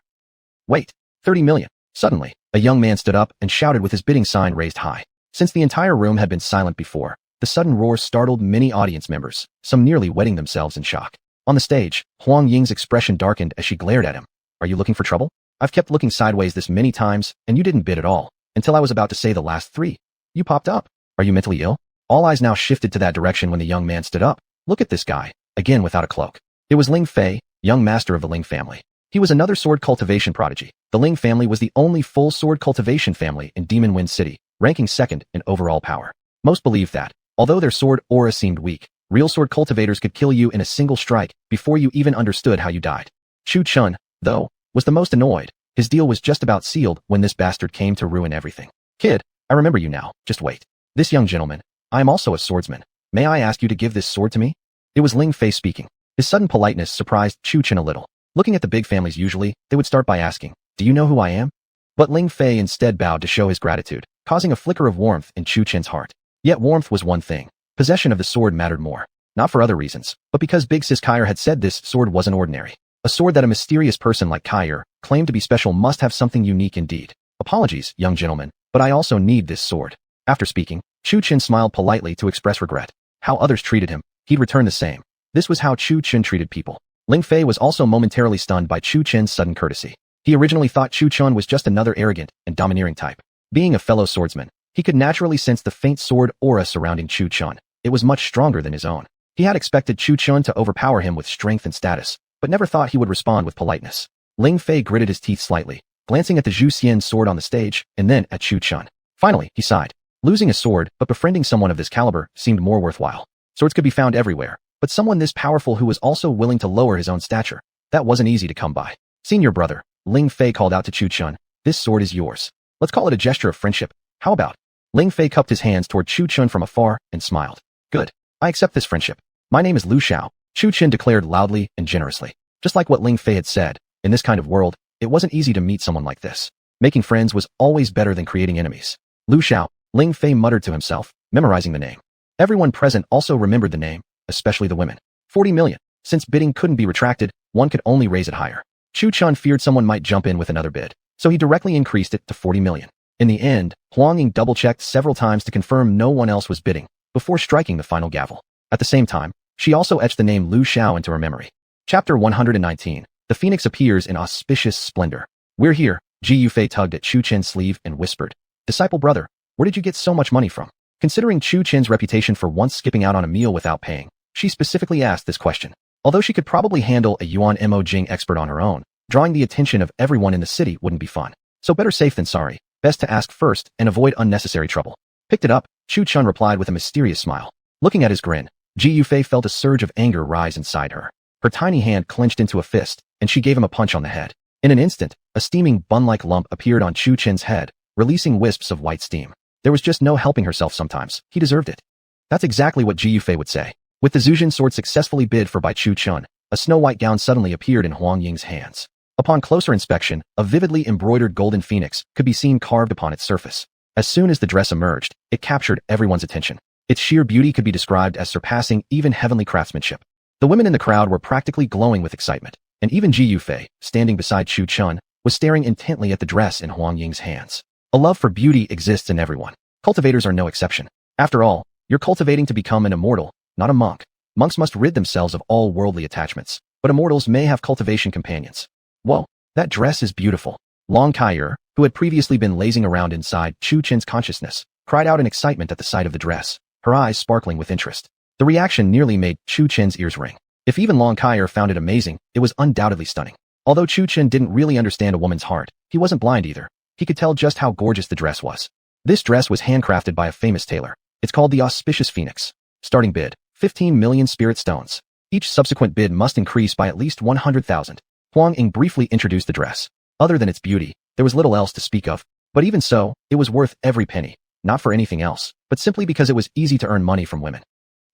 Wait, 30 million. Suddenly, a young man stood up and shouted with his bidding sign raised high. Since the entire room had been silent before, the sudden roar startled many audience members, some nearly wetting themselves in shock. On the stage, Huang Ying's expression darkened as she glared at him. Are you looking for trouble? I've kept looking sideways this many times, and you didn't bid at all, until I was about to say the last three. You popped up. Are you mentally ill? All eyes now shifted to that direction when the young man stood up. Look at this guy, again without a cloak. It was Ling Fei, young master of the Ling family. He was another sword cultivation prodigy. The Ling family was the only full sword cultivation family in Demon Wind City, ranking second in overall power. Most believed that, although their sword aura seemed weak, real sword cultivators could kill you in a single strike before you even understood how you died. Chu Chun, though, was the most annoyed. His deal was just about sealed when this bastard came to ruin everything. Kid, I remember you now, just wait. This young gentleman, I am also a swordsman. May I ask you to give this sword to me? It was Ling Fei speaking. His sudden politeness surprised Chu Chun a little. Looking at the big families usually, they would start by asking, do you know who I am? But Ling Fei instead bowed to show his gratitude, causing a flicker of warmth in Chu Chun's heart. Yet warmth was one thing. Possession of the sword mattered more. Not for other reasons, but because Big Sis Kyer had said this sword wasn't ordinary. A sword that a mysterious person like Kyer claimed to be special must have something unique indeed. Apologies, young gentleman, but I also need this sword. After speaking, Chu Chun smiled politely to express regret. How others treated him, he'd return the same. This was how Chu Chun treated people. Ling Fei was also momentarily stunned by Chu Chun's sudden courtesy. He originally thought Chu Chun was just another arrogant and domineering type. Being a fellow swordsman, he could naturally sense the faint sword aura surrounding Chu Chun. It was much stronger than his own. He had expected Chu Chun to overpower him with strength and status, but never thought he would respond with politeness. Ling Fei gritted his teeth slightly, glancing at the Zhu Xian's sword on the stage, and then at Chu Chun. Finally, he sighed. Losing a sword, but befriending someone of this caliber seemed more worthwhile. Swords could be found everywhere, but someone this powerful who was also willing to lower his own stature, that wasn't easy to come by. Senior brother, Ling Fei called out to Chu Chun, this sword is yours. Let's call it a gesture of friendship. How about? Ling Fei cupped his hands toward Chu Chun from afar and smiled. Good. I accept this friendship. My name is Lu Xiao, Chu Chun declared loudly and generously. Just like what Ling Fei had said, in this kind of world, it wasn't easy to meet someone like this. Making friends was always better than creating enemies. Lu Xiao, Ling Fei muttered to himself, memorizing the name. Everyone present also remembered the name, especially the women. 40 million. Since bidding couldn't be retracted, one could only raise it higher. Chu Chun feared someone might jump in with another bid, so he directly increased it to 40 million. In the end, Huang Ying double-checked several times to confirm no one else was bidding, before striking the final gavel. At the same time, she also etched the name Lu Xiao into her memory. Chapter 119. The Phoenix appears in auspicious splendor. We're here. Ji Yufei tugged at Chu Chen's sleeve and whispered, Disciple brother, where did you get so much money from? Considering Chu Chen's reputation for once skipping out on a meal without paying, she specifically asked this question. Although she could probably handle a Yuan Mo Jing expert on her own, drawing the attention of everyone in the city wouldn't be fun. So better safe than sorry. Best to ask first and avoid unnecessary trouble. Picked it up, Chu Chun replied with a mysterious smile. Looking at his grin, Ji Yufei felt a surge of anger rise inside her. Her tiny hand clenched into a fist, and she gave him a punch on the head. In an instant, a steaming bun-like lump appeared on Chu Chen's head, releasing wisps of white steam. There was just no helping herself sometimes. He deserved it. That's exactly what Ji Yufei would say. With the Zhujian sword successfully bid for by Chu Chun, a snow-white gown suddenly appeared in Huang Ying's hands. Upon closer inspection, a vividly embroidered golden phoenix could be seen carved upon its surface. As soon as the dress emerged, it captured everyone's attention. Its sheer beauty could be described as surpassing even heavenly craftsmanship. The women in the crowd were practically glowing with excitement, and even Ji Yufei, standing beside Chu Chun, was staring intently at the dress in Huang Ying's hands. A love for beauty exists in everyone. Cultivators are no exception. After all, you're cultivating to become an immortal, not a monk. Monks must rid themselves of all worldly attachments, but immortals may have cultivation companions. Whoa, that dress is beautiful. Long Kaier, who had previously been lazing around inside Chu Chen's consciousness, cried out in excitement at the sight of the dress, her eyes sparkling with interest. The reaction nearly made Chu Chen's ears ring. If even Long Kaier found it amazing, it was undoubtedly stunning. Although Chu Chen didn't really understand a woman's heart, he wasn't blind either. He could tell just how gorgeous the dress was. This dress was handcrafted by a famous tailor. It's called the Auspicious Phoenix. Starting bid, 15 million spirit stones. Each subsequent bid must increase by at least 100,000. Huang Ying briefly introduced the dress. Other than its beauty, there was little else to speak of. But even so, it was worth every penny. Not for anything else, but simply because it was easy to earn money from women.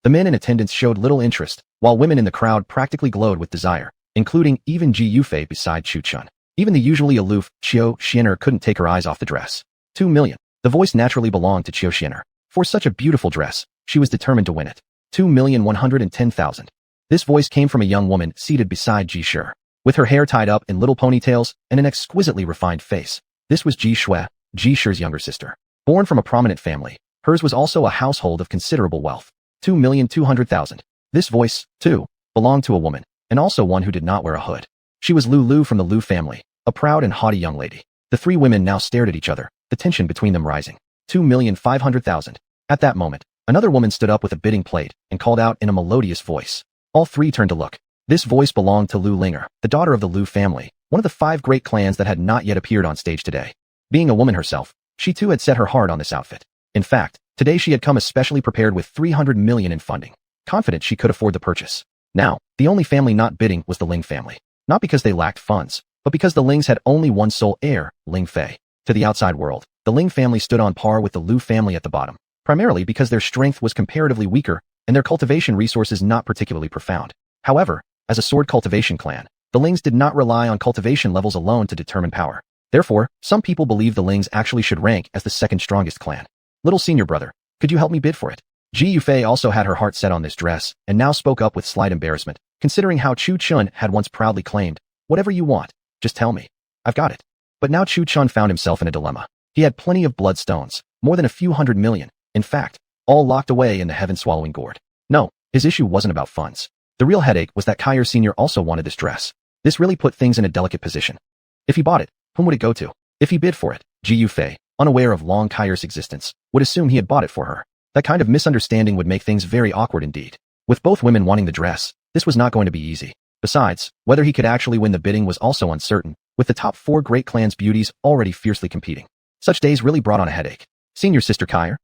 The men in attendance showed little interest, while women in the crowd practically glowed with desire, including even Ji Yufei beside Chu Chun. Even the usually aloof Qiu Xianer couldn't take her eyes off the dress. 2 million. The voice naturally belonged to Qiu Xianer. For such a beautiful dress, she was determined to win it. 2,110,000. This voice came from a young woman seated beside Ji Shi. With her hair tied up in little ponytails and an exquisitely refined face. This was Ji Shui, Ji Shi's younger sister. Born from a prominent family, hers was also a household of considerable wealth. 2,200,000. This voice, too, belonged to a woman, and also one who did not wear a hood. She was Lu Lu from the Lu family, a proud and haughty young lady. The three women now stared at each other, the tension between them rising. 2,500,000. At that moment, another woman stood up with a bidding plate and called out in a melodious voice. All three turned to look. This voice belonged to Lu Linger, the daughter of the Lu family, one of the 5 great clans that had not yet appeared on stage today. Being a woman herself, she too had set her heart on this outfit. In fact, today she had come especially prepared with 300 million in funding, confident she could afford the purchase. Now, the only family not bidding was the Ling family. Not because they lacked funds, but because the Lings had only one sole heir, Ling Fei. To the outside world, the Ling family stood on par with the Lu family at the bottom, primarily because their strength was comparatively weaker and their cultivation resources not particularly profound. However, as a sword cultivation clan, the Lings did not rely on cultivation levels alone to determine power. Therefore, some people believe the Lings actually should rank as the second strongest clan. Little senior brother, could you help me bid for it? Ji Yufei also had her heart set on this dress and now spoke up with slight embarrassment, considering how Chu Chun had once proudly claimed, whatever you want, just tell me. I've got it. But now Chu Chun found himself in a dilemma. He had plenty of bloodstones, more than a few hundred million, in fact, all locked away in the heaven-swallowing gourd. No, his issue wasn't about funds. The real headache was that Kaier Sr. also wanted this dress. This really put things in a delicate position. If he bought it, whom would it go to? If he bid for it, Ji Yufei, unaware of Long Kaier's existence, would assume he had bought it for her. That kind of misunderstanding would make things very awkward indeed. With both women wanting the dress, this was not going to be easy. Besides, whether he could actually win the bidding was also uncertain, with the top 4 great clans' beauties already fiercely competing. Such days really brought on a headache. Senior sister Kaier,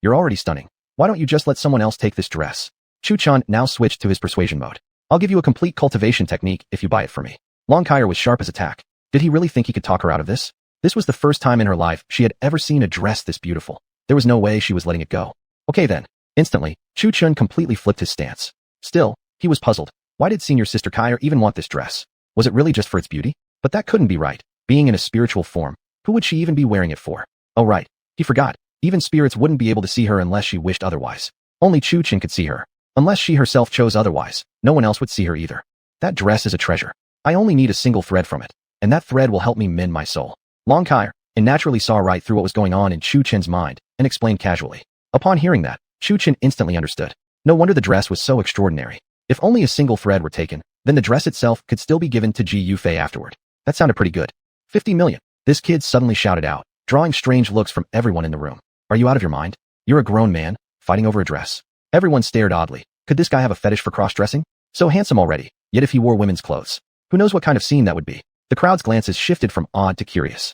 you're already stunning. Why don't you just let someone else take this dress? Chu Chun now switched to his persuasion mode. I'll give you a complete cultivation technique if you buy it for me. Long Kaier was sharp as a tack. Did he really think he could talk her out of this? This was the first time in her life she had ever seen a dress this beautiful. There was no way she was letting it go. Okay then. Instantly, Chu Chun completely flipped his stance. Still, he was puzzled. Why did senior sister Kaier even want this dress? Was it really just for its beauty? But that couldn't be right. Being in a spiritual form, who would she even be wearing it for? Oh right, he forgot. Even spirits wouldn't be able to see her unless she wished otherwise. Only Chu Chen could see her. Unless she herself chose otherwise, no one else would see her either. That dress is a treasure. I only need a single thread from it, and that thread will help me mend my soul. Long Kai and naturally saw right through what was going on in Chu Chen's mind and explained casually. Upon hearing that, Chu Chen instantly understood. No wonder the dress was so extraordinary. If only a single thread were taken, then the dress itself could still be given to Ji Yufei afterward. That sounded pretty good. 50 million. This kid suddenly shouted out, drawing strange looks from everyone in the room. Are you out of your mind? You're a grown man, fighting over a dress. Everyone stared oddly. Could this guy have a fetish for cross-dressing? So handsome already, yet if he wore women's clothes, who knows what kind of scene that would be? The crowd's glances shifted from awed to curious.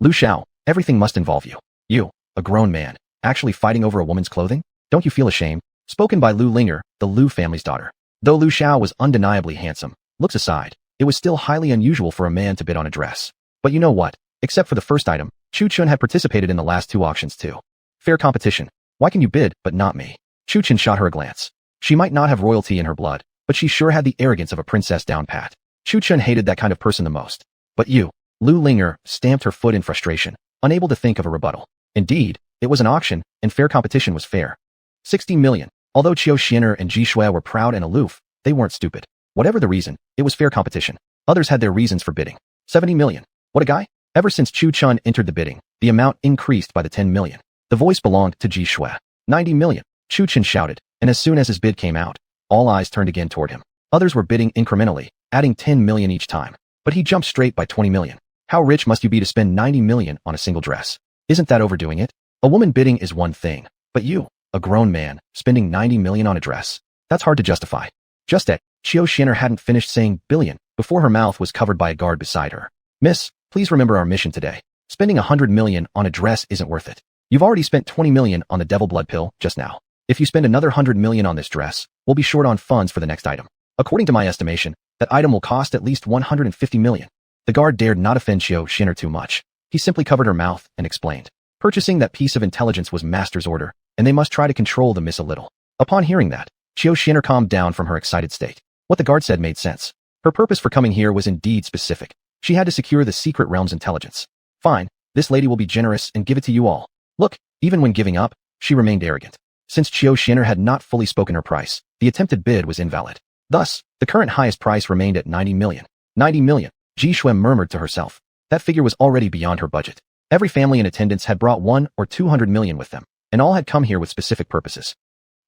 Lu Xiao, everything must involve you. You, a grown man, actually fighting over a woman's clothing? Don't you feel ashamed? Spoken by Lu Linger, the Lu family's daughter. Though Lu Xiao was undeniably handsome, looks aside, it was still highly unusual for a man to bid on a dress. But you know what? Except for the first item, Chu Chen had participated in the last two auctions too. Fair competition. Why can you bid, but not me? Chu Chen shot her a glance. She might not have royalty in her blood, but she sure had the arrogance of a princess down pat. Chu Chen hated that kind of person the most. But you, Lu Linger, stamped her foot in frustration, unable to think of a rebuttal. Indeed, it was an auction, and fair competition was fair. 60 million. Although Qiu Xian'er and Ji Shui were proud and aloof, they weren't stupid. Whatever the reason, it was fair competition. Others had their reasons for bidding. 70 million. What a guy. Ever since Chu Chen entered the bidding, the amount increased by the 10 million. The voice belonged to Ji Shui. 90 million. Chu Chen shouted, and as soon as his bid came out, all eyes turned again toward him. Others were bidding incrementally, adding 10 million each time. But he jumped straight by 20 million. How rich must you be to spend 90 million on a single dress? Isn't that overdoing it? A woman bidding is one thing, but you, a grown man, spending 90 million on a dress? That's hard to justify. Just that, Qiu Xian'er hadn't finished saying billion before her mouth was covered by a guard beside her. Miss, please remember our mission today. Spending 100 million on a dress isn't worth it. You've already spent 20 million on the devil blood pill just now. If you spend another 100 million on this dress, we'll be short on funds for the next item. According to my estimation, that item will cost at least 150 million. The guard dared not offend Qiu Xian'er too much. He simply covered her mouth and explained. Purchasing that piece of intelligence was master's order, and they must try to control the miss a little. Upon hearing that, Qiu Xian'er calmed down from her excited state. What the guard said made sense. Her purpose for coming here was indeed specific. She had to secure the secret realm's intelligence. Fine, this lady will be generous and give it to you all. Look, even when giving up, she remained arrogant. Since Qiu Xian'er had not fully spoken her price, the attempted bid was invalid. Thus, the current highest price remained at 90 million. 90 million, Ji Shui murmured to herself. That figure was already beyond her budget. Every family in attendance had brought 1 or 200 million with them, and all had come here with specific purposes.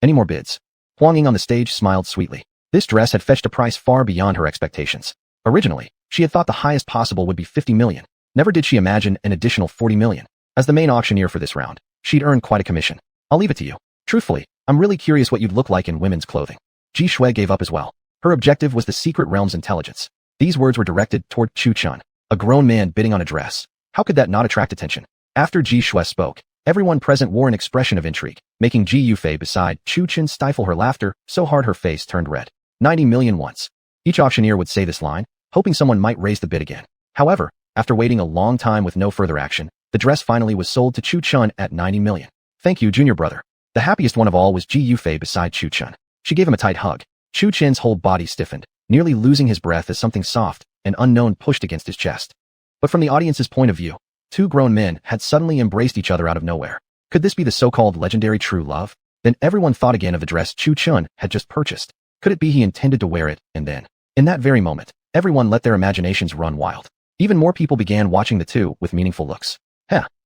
Any more bids? Huang Ying on the stage smiled sweetly. This dress had fetched a price far beyond her expectations. Originally, she had thought the highest possible would be 50 million. Never did she imagine an additional 40 million. As the main auctioneer for this round, she'd earned quite a commission. I'll leave it to you. Truthfully, I'm really curious what you'd look like in women's clothing. Ji Shui gave up as well. Her objective was the secret realm's intelligence. These words were directed toward Chu Chen, a grown man bidding on a dress. How could that not attract attention? After Ji Shui spoke, everyone present wore an expression of intrigue, making Ji Yufei beside Chu Chen stifle her laughter so hard her face turned red. 90 million once. Each auctioneer would say this line, hoping someone might raise the bid again. However, after waiting a long time with no further action, the dress finally was sold to Chu Chen at 90 million. Thank you, junior brother. The happiest one of all was Ji Yufei beside Chu Chen. She gave him a tight hug. Chu Chen's whole body stiffened, nearly losing his breath as something soft and unknown pushed against his chest. But from the audience's point of view, two grown men had suddenly embraced each other out of nowhere. Could this be the so-called legendary true love? Then everyone thought again of the dress Chu Chen had just purchased. Could it be he intended to wear it, and then, in that very moment, everyone let their imaginations run wild. Even more people began watching the two with meaningful looks.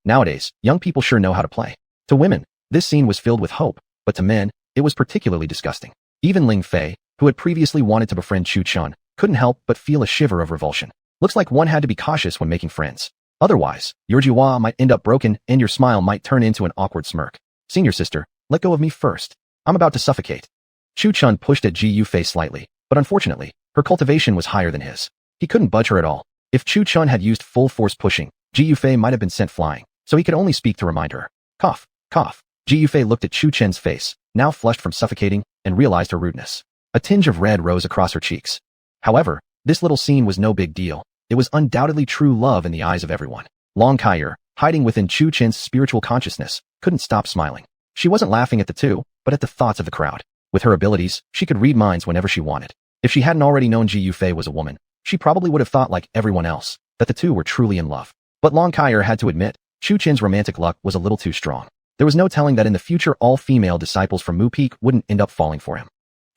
Nowadays, young people sure know how to play. To women, this scene was filled with hope, but to men, it was particularly disgusting. Even Ling Fei, who had previously wanted to befriend Chu Chen, couldn't help but feel a shiver of revulsion. Looks like one had to be cautious when making friends. Otherwise, your jiwa might end up broken and your smile might turn into an awkward smirk. Senior sister, let go of me first. I'm about to suffocate. Chu Chen pushed at Ji Yufei slightly, but unfortunately, her cultivation was higher than his. He couldn't budge her at all. If Chu Chen had used full force pushing, Ji Yufei might have been sent flying, so he could only speak to remind her. Cough, cough. Ji Yufei looked at Chu Chen's face, now flushed from suffocating, and realized her rudeness. A tinge of red rose across her cheeks. However, this little scene was no big deal. It was undoubtedly true love in the eyes of everyone. Long Kaier, hiding within Chu Chen's spiritual consciousness, couldn't stop smiling. She wasn't laughing at the two, but at the thoughts of the crowd. With her abilities, she could read minds whenever she wanted. If she hadn't already known Ji Yufei was a woman, she probably would have thought like everyone else, that the two were truly in love. But Long Kaier had to admit, Chu Chin's romantic luck was a little too strong. There was no telling that in the future all female disciples from Mu Peak wouldn't end up falling for him.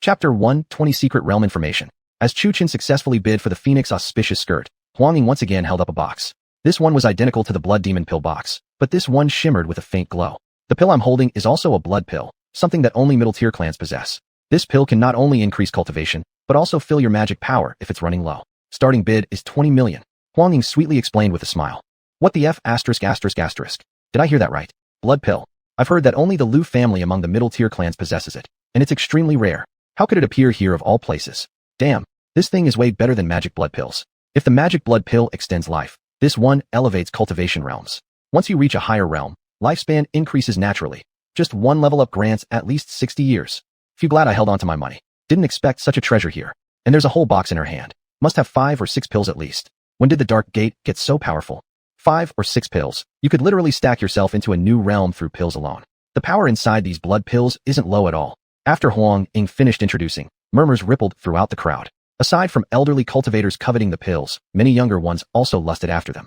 Chapter 1:20 Secret Realm Information. As Chu Chin successfully bid for the Phoenix auspicious skirt, Huang Ying once again held up a box. This one was identical to the Blood Demon pill box, but this one shimmered with a faint glow. The pill I'm holding is also a blood pill, something that only middle-tier clans possess. This pill can not only increase cultivation, but also fill your magic power if it's running low. Starting bid is 20 million. Huang Ying sweetly explained with a smile. What the F*******? Did I hear that right? Blood pill. I've heard that only the Lu family among the middle-tier clans possesses it, and it's extremely rare. How could it appear here of all places? Damn, this thing is way better than magic blood pills. If the magic blood pill extends life, this one elevates cultivation realms. Once you reach a higher realm, lifespan increases naturally. Just one level up grants at least 60 years. Few glad I held on to my money. Didn't expect such a treasure here. And there's a whole box in her hand. Must have 5 or 6 pills at least. When did the Dark Gate get so powerful? 5 or 6 pills. You could literally stack yourself into a new realm through pills alone. The power inside these blood pills isn't low at all. After Huang Ying finished introducing, murmurs rippled throughout the crowd. Aside from elderly cultivators coveting the pills, many younger ones also lusted after them.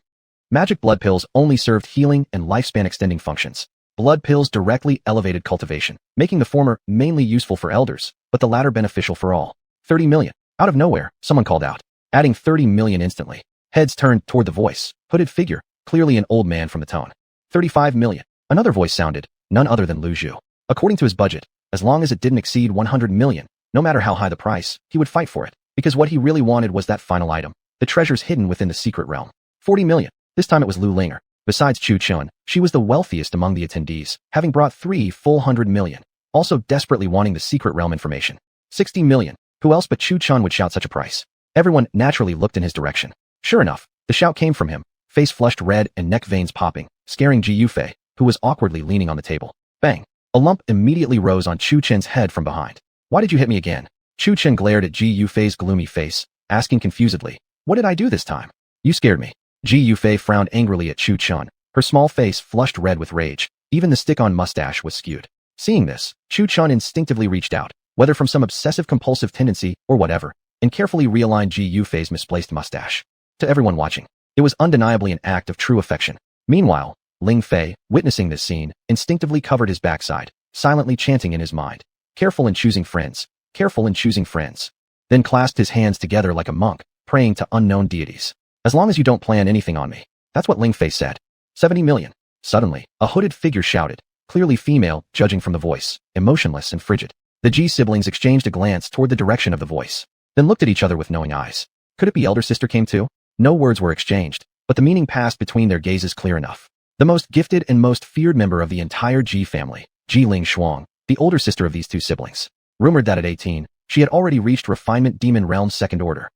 Magic blood pills only served healing and lifespan extending functions. Blood pills directly elevated cultivation, making the former mainly useful for elders, but the latter beneficial for all. 30 million. Out of nowhere, someone called out, adding 30 million instantly. Heads turned toward the voice, hooded figure, clearly an old man from the tone. 35 million. Another voice sounded, none other than Lu Zhu. According to his budget, as long as it didn't exceed 100 million, no matter how high the price, he would fight for it, because what he really wanted was that final item, the treasures hidden within the secret realm. 40 million. This time it was Lu Linger. Besides Chu Chin, she was the wealthiest among the attendees, having brought 3 full 100 million, also desperately wanting the secret realm information. 60 million. Who else but Chu Chin would shout such a price? Everyone naturally looked in his direction. Sure enough, the shout came from him, face flushed red and neck veins popping, scaring Ji Yufei, who was awkwardly leaning on the table. Bang! A lump immediately rose on Chu Chin's head from behind. Why did you hit me again? Chu Chin glared at Ji Yufei's gloomy face, asking confusedly, what did I do this time? You scared me. Ji Yufei frowned angrily at Chu Chin, her small face flushed red with rage. Even the stick-on mustache was skewed. Seeing this, Chu Chin instinctively reached out, whether from some obsessive-compulsive tendency or whatever, and carefully realigned Ji Yufei's misplaced mustache. To everyone watching, it was undeniably an act of true affection. Meanwhile, Ling Fei, witnessing this scene, instinctively covered his backside, silently chanting in his mind, careful in choosing friends, careful in choosing friends. Then clasped his hands together like a monk, praying to unknown deities. As long as you don't plan anything on me. That's what Ling Fei said. 70 million. Suddenly, a hooded figure shouted, clearly female, judging from the voice, emotionless and frigid. The Ji siblings exchanged a glance toward the direction of the voice, then looked at each other with knowing eyes. Could it be elder sister came too? No words were exchanged, but the meaning passed between their gazes clear enough. The most gifted and most feared member of the entire Ji family, Ji Ling Shuang, the older sister of these two siblings. Rumored that at 18, she had already reached refinement demon realm's second order.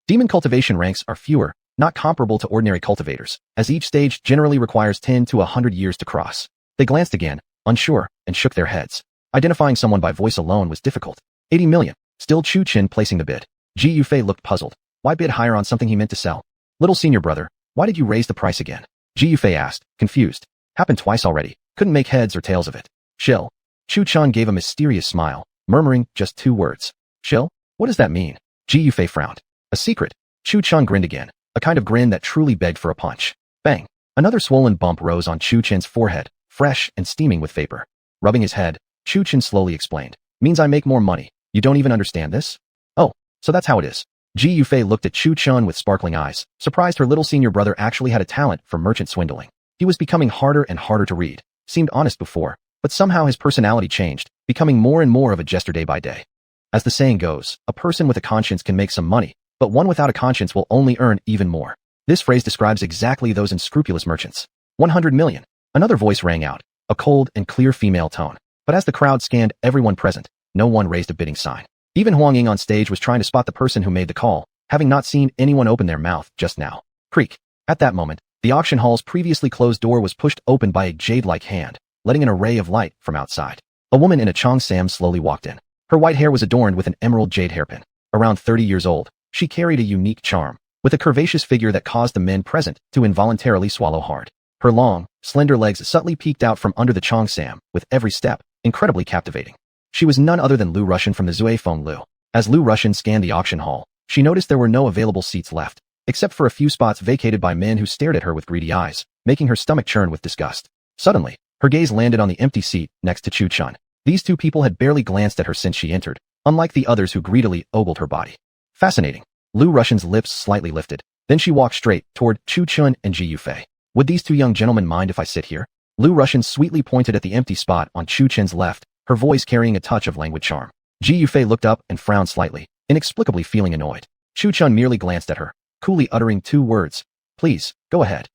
Demon cultivation ranks are fewer, not comparable to ordinary cultivators, as each stage generally requires 10 to 100 years to cross. They glanced again, unsure, and shook their heads. Identifying someone by voice alone was difficult. 80 million. Still Chu Chin placing the bid. Ji Yufei looked puzzled. Why bid higher on something he meant to sell? Little senior brother, why did you raise the price again? Ji Yufei asked, confused. Happened twice already. Couldn't make heads or tails of it. Chill. Chu Chin gave a mysterious smile, murmuring just 2 words. Chill? What does that mean? Ji Yufei frowned. A secret. Chu Chin grinned again, a kind of grin that truly begged for a punch. Bang! Another swollen bump rose on Chu Chin's forehead, fresh and steaming with vapor. Rubbing his head, Chu Chin slowly explained. Means I make more money. You don't even understand this? Oh, so that's how it is. Ji Yufei looked at Chu Chin with sparkling eyes, surprised her little senior brother actually had a talent for merchant swindling. He was becoming harder and harder to read. Seemed honest before, but somehow his personality changed, becoming more and more of a jester day by day. As the saying goes, a person with a conscience can make some money, but one without a conscience will only earn even more. This phrase describes exactly those unscrupulous merchants. 100 million. Another voice rang out, a cold and clear female tone. But as the crowd scanned everyone present, no one raised a bidding sign. Even Huang Ying on stage was trying to spot the person who made the call, having not seen anyone open their mouth just now. Creak. At that moment, the auction hall's previously closed door was pushed open by a jade-like hand, letting an array of light from outside. A woman in a cheongsam slowly walked in. Her white hair was adorned with an emerald jade hairpin. Around 30 years old, she carried a unique charm, with a curvaceous figure that caused the men present to involuntarily swallow hard. Her long, slender legs subtly peeked out from under the cheongsam, with every step, incredibly captivating. She was none other than Lu Russian from the Zui Feng Lu. As Lu Russian scanned the auction hall, She noticed there were no available seats left, except for a few spots vacated by men who stared at her with greedy eyes, making her stomach churn with disgust. Suddenly, her gaze landed on the empty seat next to Chu Chun. These two people had barely glanced at her since she entered, unlike the others who greedily ogled her body. Fascinating. Lu Russian's lips slightly lifted. Then she walked straight toward Chu Chun and Ji Yufei. Would these two young gentlemen mind if I sit here? Lu Russian sweetly pointed at the empty spot on Chu Chun's left, her voice carrying a touch of languid charm. Ji Yufei looked up and frowned slightly, inexplicably feeling annoyed. Chu Chun merely glanced at her, coolly uttering two words. Please, go ahead.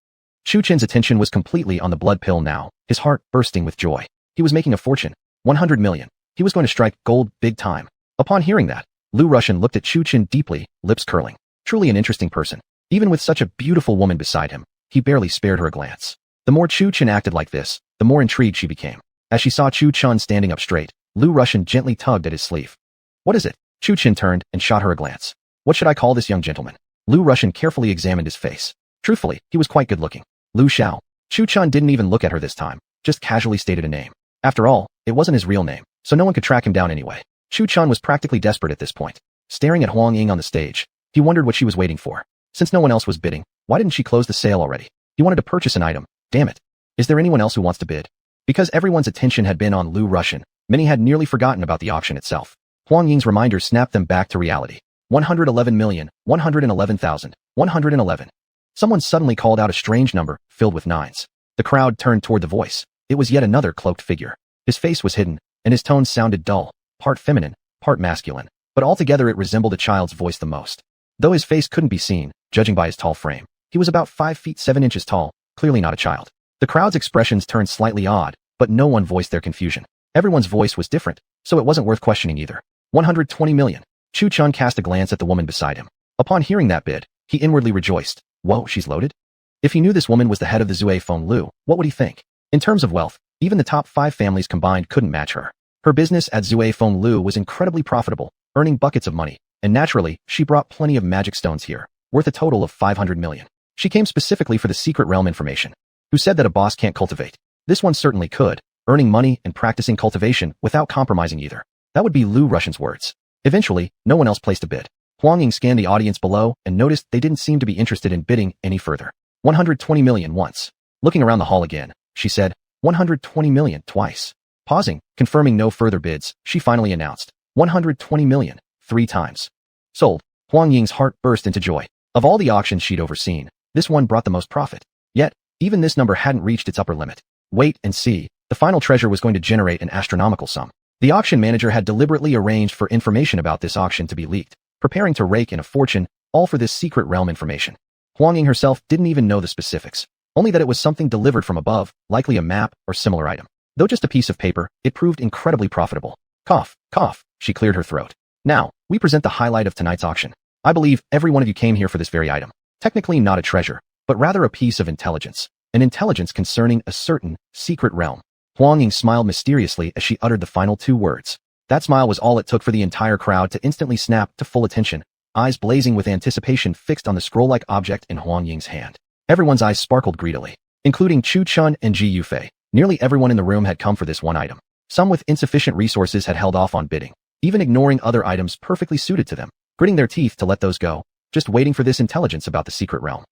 Chu Chun's attention was completely on the blood pill now, his heart bursting with joy. He was making a fortune. 100 million. He was going to strike gold big time. Upon hearing that, Lu Russian looked at Chu Chun deeply, lips curling. Truly an interesting person. Even with such a beautiful woman beside him, he barely spared her a glance. The more Chu Chun acted like this, the more intrigued she became. As she saw Chu Chun standing up straight, Lu Russian gently tugged at his sleeve. What is it? Chu Chun turned and shot her a glance. What should I call this young gentleman? Lu Russian carefully examined his face. Truthfully, he was quite good-looking. Lu Xiao. Chu Chun didn't even look at her this time, just casually stated a name. After all, it wasn't his real name, so no one could track him down anyway. Chu Chun was practically desperate at this point. Staring at Huang Ying on the stage, he wondered what she was waiting for. Since no one else was bidding, why didn't she close the sale already? He wanted to purchase an item. Damn it. Is there anyone else who wants to bid? Because everyone's attention had been on Lu Russian, many had nearly forgotten about the auction itself. Huang Ying's reminder snapped them back to reality. 111,111,111. Someone suddenly called out a strange number, filled with nines. The crowd turned toward the voice. It was yet another cloaked figure. His face was hidden, and his tones sounded dull, part feminine, part masculine, but altogether it resembled a child's voice the most. Though his face couldn't be seen, judging by his tall frame, he was about 5 feet 7 inches tall, clearly not a child. The crowd's expressions turned slightly odd, but no one voiced their confusion. Everyone's voice was different, so it wasn't worth questioning either. 120 million. Chu Chun cast a glance at the woman beside him. Upon hearing that bid, he inwardly rejoiced. Whoa, she's loaded? If he knew this woman was the head of the Zue Feng Lu, what would he think? In terms of wealth, even the top 5 families combined couldn't match her. Her business at Zue Feng Lu was incredibly profitable, earning buckets of money, and naturally, she brought plenty of magic stones here, worth a total of 500 million. She came specifically for the secret realm information. Who said that a boss can't cultivate? This one certainly could, earning money and practicing cultivation without compromising either. That would be Lu Russian's words. Eventually, no one else placed a bid. Huang Ying scanned the audience below and noticed they didn't seem to be interested in bidding any further. 120 million once. Looking around the hall again, she said, 120 million twice. Pausing, confirming no further bids, she finally announced, 120 million, 3 times. Sold. Huang Ying's heart burst into joy. Of all the auctions she'd overseen, this one brought the most profit. Yet, even this number hadn't reached its upper limit. Wait and see, the final treasure was going to generate an astronomical sum. The auction manager had deliberately arranged for information about this auction to be leaked, preparing to rake in a fortune, all for this secret realm information. Huang Ying herself didn't even know the specifics, only that it was something delivered from above, likely a map or similar item. Though just a piece of paper, it proved incredibly profitable. Cough, cough, she cleared her throat. Now, we present the highlight of tonight's auction. I believe every one of you came here for this very item. Technically not a treasure, but rather a piece of intelligence. An intelligence concerning a certain secret realm. Huang Ying smiled mysteriously as she uttered the final 2 words. That smile was all it took for the entire crowd to instantly snap to full attention, eyes blazing with anticipation fixed on the scroll-like object in Huang Ying's hand. Everyone's eyes sparkled greedily, including Chu Chun and Ji Yufei. Nearly everyone in the room had come for this one item. Some with insufficient resources had held off on bidding, even ignoring other items perfectly suited to them, gritting their teeth to let those go, just waiting for this intelligence about the secret realm.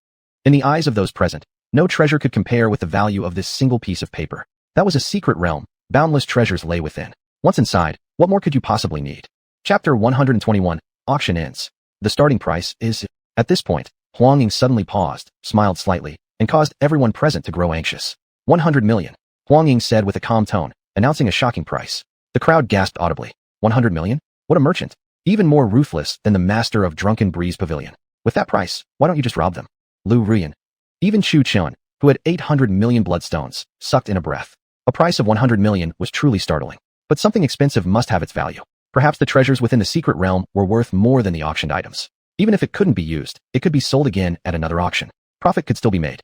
In the eyes of those present, no treasure could compare with the value of this single piece of paper. That was a secret realm, boundless treasures lay within. Once inside, what more could you possibly need? Chapter 121, Auction ends. The starting price is... At this point, Huang Ying suddenly paused, smiled slightly, and caused everyone present to grow anxious. 100 million, Huang Ying said with a calm tone, announcing a shocking price. The crowd gasped audibly. 100 million? What a merchant. Even more ruthless than the master of Drunken Breeze Pavilion. With that price, why don't you just rob them? Lu Ruyan. Even Chu Chun, who had 800 million bloodstones, sucked in a breath. A price of 100 million was truly startling. But something expensive must have its value. Perhaps the treasures within the secret realm were worth more than the auctioned items. Even if it couldn't be used, it could be sold again at another auction. Profit could still be made.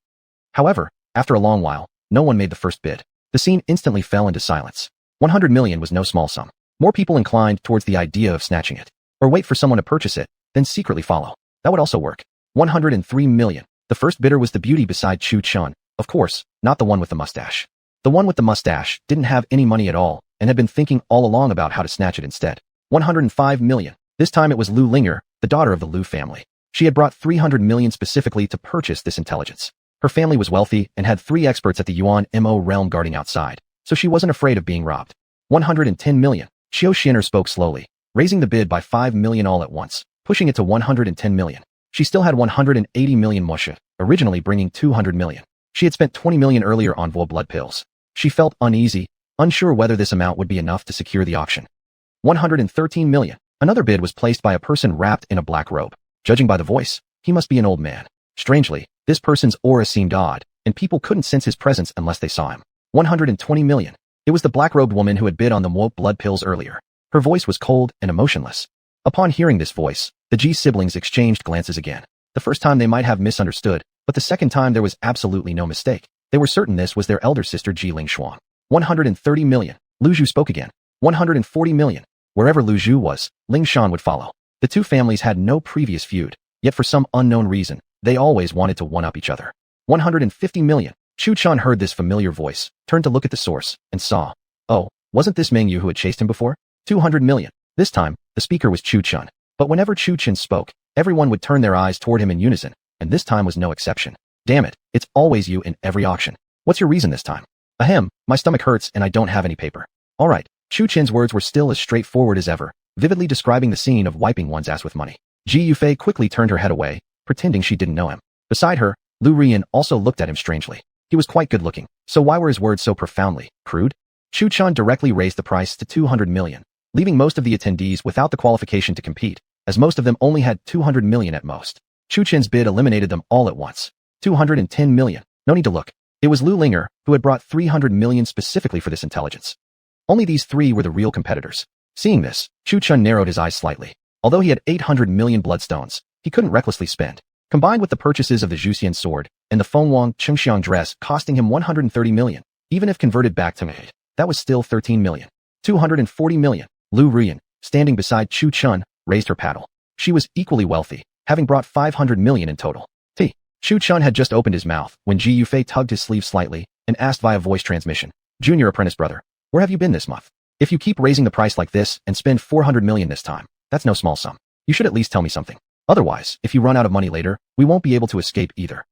However, after a long while, no one made the first bid. The scene instantly fell into silence. 100 million was no small sum. More people inclined towards the idea of snatching it. Or wait for someone to purchase it, then secretly follow. That would also work. 103 million. The first bidder was the beauty beside Chu Chun, of course, not the one with the mustache. The one with the mustache didn't have any money at all, and had been thinking all along about how to snatch it instead. 105 million. This time it was Lu Linger, the the daughter of the Liu family. She had brought 300 million specifically to purchase this intelligence. Her family was wealthy and had 3 experts at the Yuan Mo realm guarding outside, so she wasn't afraid of being robbed. 110 million. Xiao Xin'er spoke slowly, raising the bid by 5 million all at once, pushing it to 110 million. She still had 180 million Moshe, originally bringing 200 million. She had spent 20 million earlier on vol blood pills. She felt uneasy, unsure whether this amount would be enough to secure the auction. 113 million. Another bid was placed by a person wrapped in a black robe. Judging by the voice, he must be an old man. Strangely, this person's aura seemed odd, and people couldn't sense his presence unless they saw him. 120 million. It was the black-robed woman who had bid on the Mo blood pills earlier. Her voice was cold and emotionless. Upon hearing this voice, the Ji siblings exchanged glances again. The first time they might have misunderstood, but the second time there was absolutely no mistake. They were certain this was their elder sister Ji Lingshuang. 130 million. Lu Zhu spoke again. 140 million. Wherever Lu Zhu was, Ling Shan would follow. The two families had no previous feud, yet for some unknown reason, they always wanted to one-up each other. 150 million. Chu Chan heard this familiar voice, turned to look at the source, and saw. Oh, wasn't this Meng Yu who had chased him before? 200 million. This time, the speaker was Chu Chun. But whenever Chu Chun spoke, everyone would turn their eyes toward him in unison, and this time was no exception. Damn it, it's always you in every auction. What's your reason this time? Ahem, my stomach hurts and I don't have any paper. Alright, Chu Chin's words were still as straightforward as ever, vividly describing the scene of wiping one's ass with money. Ji Yufei quickly turned her head away, pretending she didn't know him. Beside her, Lu Rian also looked at him strangely. He was quite good-looking, so why were his words so profoundly crude? Chu Chan directly raised the price to 200 million, leaving most of the attendees without the qualification to compete, as most of them only had 200 million at most. Chu Chen's bid eliminated them all at once. 210 million. No need to look. It was Lu Linger, who had brought 300 million specifically for this intelligence. Only these three were the real competitors. Seeing this, Chu Chun narrowed his eyes slightly. Although he had 800 million bloodstones, he couldn't recklessly spend. Combined with the purchases of the Zhuxian sword and the Fengwang Chengxiang dress costing him 130 million, even if converted back to Made, that was still 13 million. 240 million. Lu Rian, standing beside Chu Chun, raised her paddle. She was equally wealthy, having brought 500 million in total. Chu Chun had just opened his mouth when Ji Yufei tugged his sleeve slightly and asked via voice transmission, "Junior apprentice brother, where have you been this month? If you keep raising the price like this and spend 400 million this time, that's no small sum. You should at least tell me something. Otherwise, if you run out of money later, we won't be able to escape either."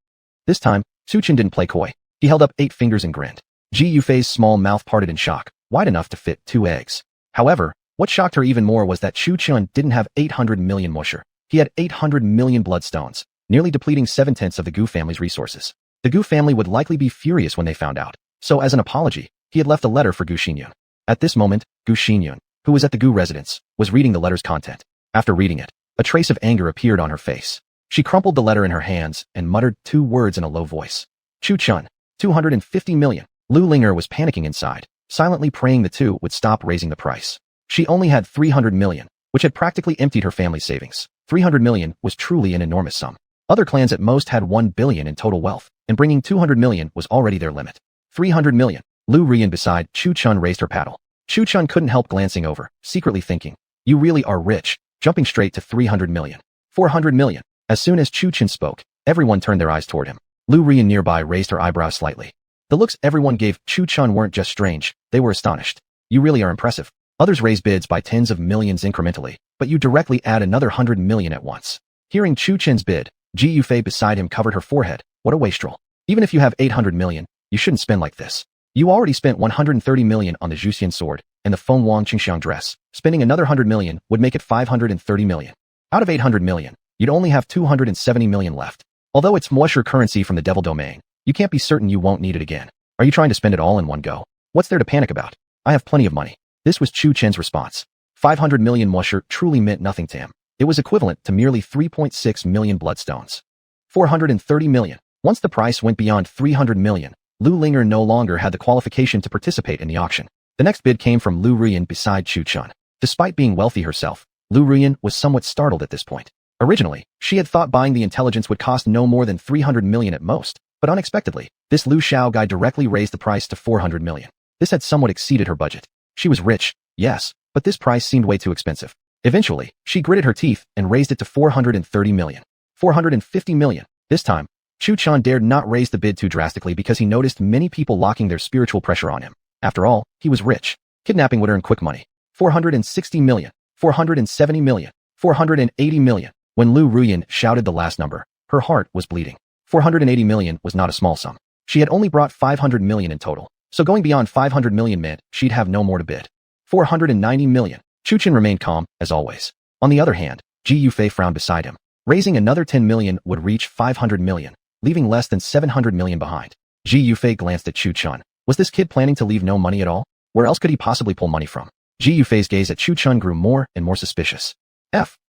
This time, Su Chen didn't play coy. He held up 8 fingers and grinned. Ji Yufei's small mouth parted in shock, wide enough to fit 2 eggs. However, what shocked her even more was that Chu Chun didn't have 800 million Mosher. He had 800 million bloodstones, nearly depleting 7/10 of the Gu family's resources. The Gu family would likely be furious when they found out, so as an apology, he had left a letter for Gu Xinyun. At this moment, Gu Xinyun, who was at the Gu residence, was reading the letter's content. After reading it, a trace of anger appeared on her face. She crumpled the letter in her hands and muttered 2 words in a low voice. Chu Chun, 250 million. Lu Linger was panicking inside, silently praying the two would stop raising the price. She only had 300 million, which had practically emptied her family's savings. 300 million was truly an enormous sum. Other clans at most had 1 billion in total wealth, and bringing 200 million was already their limit. 300 million. Lu Rian beside Chu Chun raised her paddle. Chu Chun couldn't help glancing over, secretly thinking, "You really are rich," jumping straight to 300 million. 400 million. As soon as Chu Chun spoke, everyone turned their eyes toward him. Lu Rian nearby raised her eyebrows slightly. The looks everyone gave Chu Chun weren't just strange, they were astonished. "You really are impressive." Others raise bids by tens of millions incrementally, but you directly add another 100 million at once. Hearing Chu Chun's bid, Ji Yufei beside him covered her forehead. What a wastrel. Even if you have 800 million, you shouldn't spend like this. You already spent 130 million on the Zhuxian sword and the Fengwang Qingxiang dress. Spending another 100 million would make it 530 million. Out of 800 million, you'd only have 270 million left. Although it's Moisher currency from the devil domain, you can't be certain you won't need it again. Are you trying to spend it all in one go? What's there to panic about? I have plenty of money. This was Chu Chen's response. 500 million Moisher truly meant nothing to him. It was equivalent to merely 3.6 million bloodstones. 430 million. Once the price went beyond 300 million, Lu Linger no longer had the qualification to participate in the auction. The next bid came from Lu Rian beside Chu Chun. Despite being wealthy herself, Lu Rian was somewhat startled at this point. Originally, she had thought buying the intelligence would cost no more than 300 million at most, but unexpectedly, this Lu Xiao guy directly raised the price to 400 million. This had somewhat exceeded her budget. She was rich, yes, but this price seemed way too expensive. Eventually, she gritted her teeth and raised it to 430 million. 450 million. This time, Chu Chun dared not raise the bid too drastically because he noticed many people locking their spiritual pressure on him. After all, he was rich. Kidnapping would earn quick money. 460 million. 470 million. 480 million. When Lu Ruyan shouted the last number, her heart was bleeding. 480 million was not a small sum. She had only brought 500 million in total, so going beyond 500 million meant she'd have no more to bid. 490 million. Chu Chen remained calm, as always. On the other hand, Ji Yufei frowned beside him. Raising another 10 million would reach 500 million, leaving less than 700 million behind. Ji Yufei glanced at Chu Chun. Was this kid planning to leave no money at all? Where else could he possibly pull money from? Ji Yufei's gaze at Chu Chun grew more and more suspicious.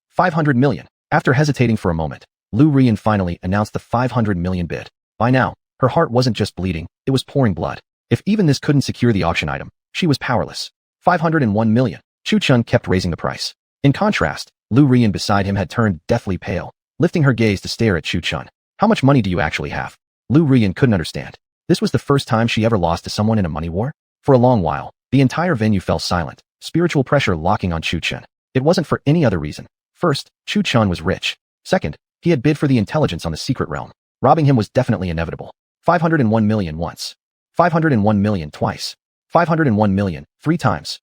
500 million. After hesitating for a moment, Lu Ruyan finally announced the 500 million bid. By now, her heart wasn't just bleeding, it was pouring blood. If even this couldn't secure the auction item, she was powerless. 501 million. Chu Chun kept raising the price. In contrast, Lu Ruyan beside him had turned deathly pale, lifting her gaze to stare at Chu Chun. How much money do you actually have? Lu Ruyan couldn't understand. This was the first time she ever lost to someone in a money war? For a long while, the entire venue fell silent, spiritual pressure locking on Chu Chun. It wasn't for any other reason. First, Chu Chun was rich. Second, he had bid for the intelligence on the secret realm. Robbing him was definitely inevitable. 501 million once. 501 million twice. 501 million 3 times.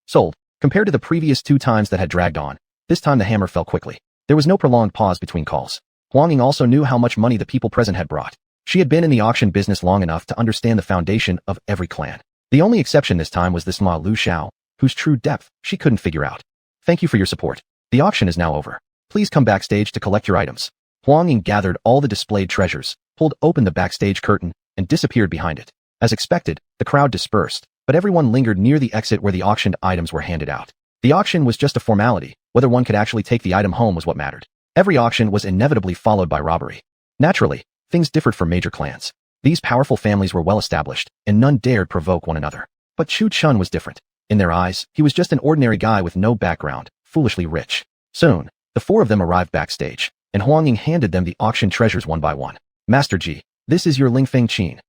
Sold. Compared to the previous 2 times that had dragged on, this time the hammer fell quickly. There was no prolonged pause between calls. Huang Ying also knew how much money the people present had brought. She had been in the auction business long enough to understand the foundation of every clan. The only exception this time was this Ma Lu Xiao, whose true depth she couldn't figure out. Thank you for your support. The auction is now over. Please come backstage to collect your items. Huang Ying gathered all the displayed treasures, pulled open the backstage curtain, and disappeared behind it. As expected, the crowd dispersed, but everyone lingered near the exit where the auctioned items were handed out. The auction was just a formality. Whether one could actually take the item home was what mattered. Every auction was inevitably followed by robbery. Naturally, things differed for major clans. These powerful families were well established, and none dared provoke one another. But Chu Chun was different. In their eyes, he was just an ordinary guy with no background, foolishly rich. Soon, the 4 of them arrived backstage, and Huang Ying handed them the auction treasures one by one. Master Ji, this is your Lingfeng Qin.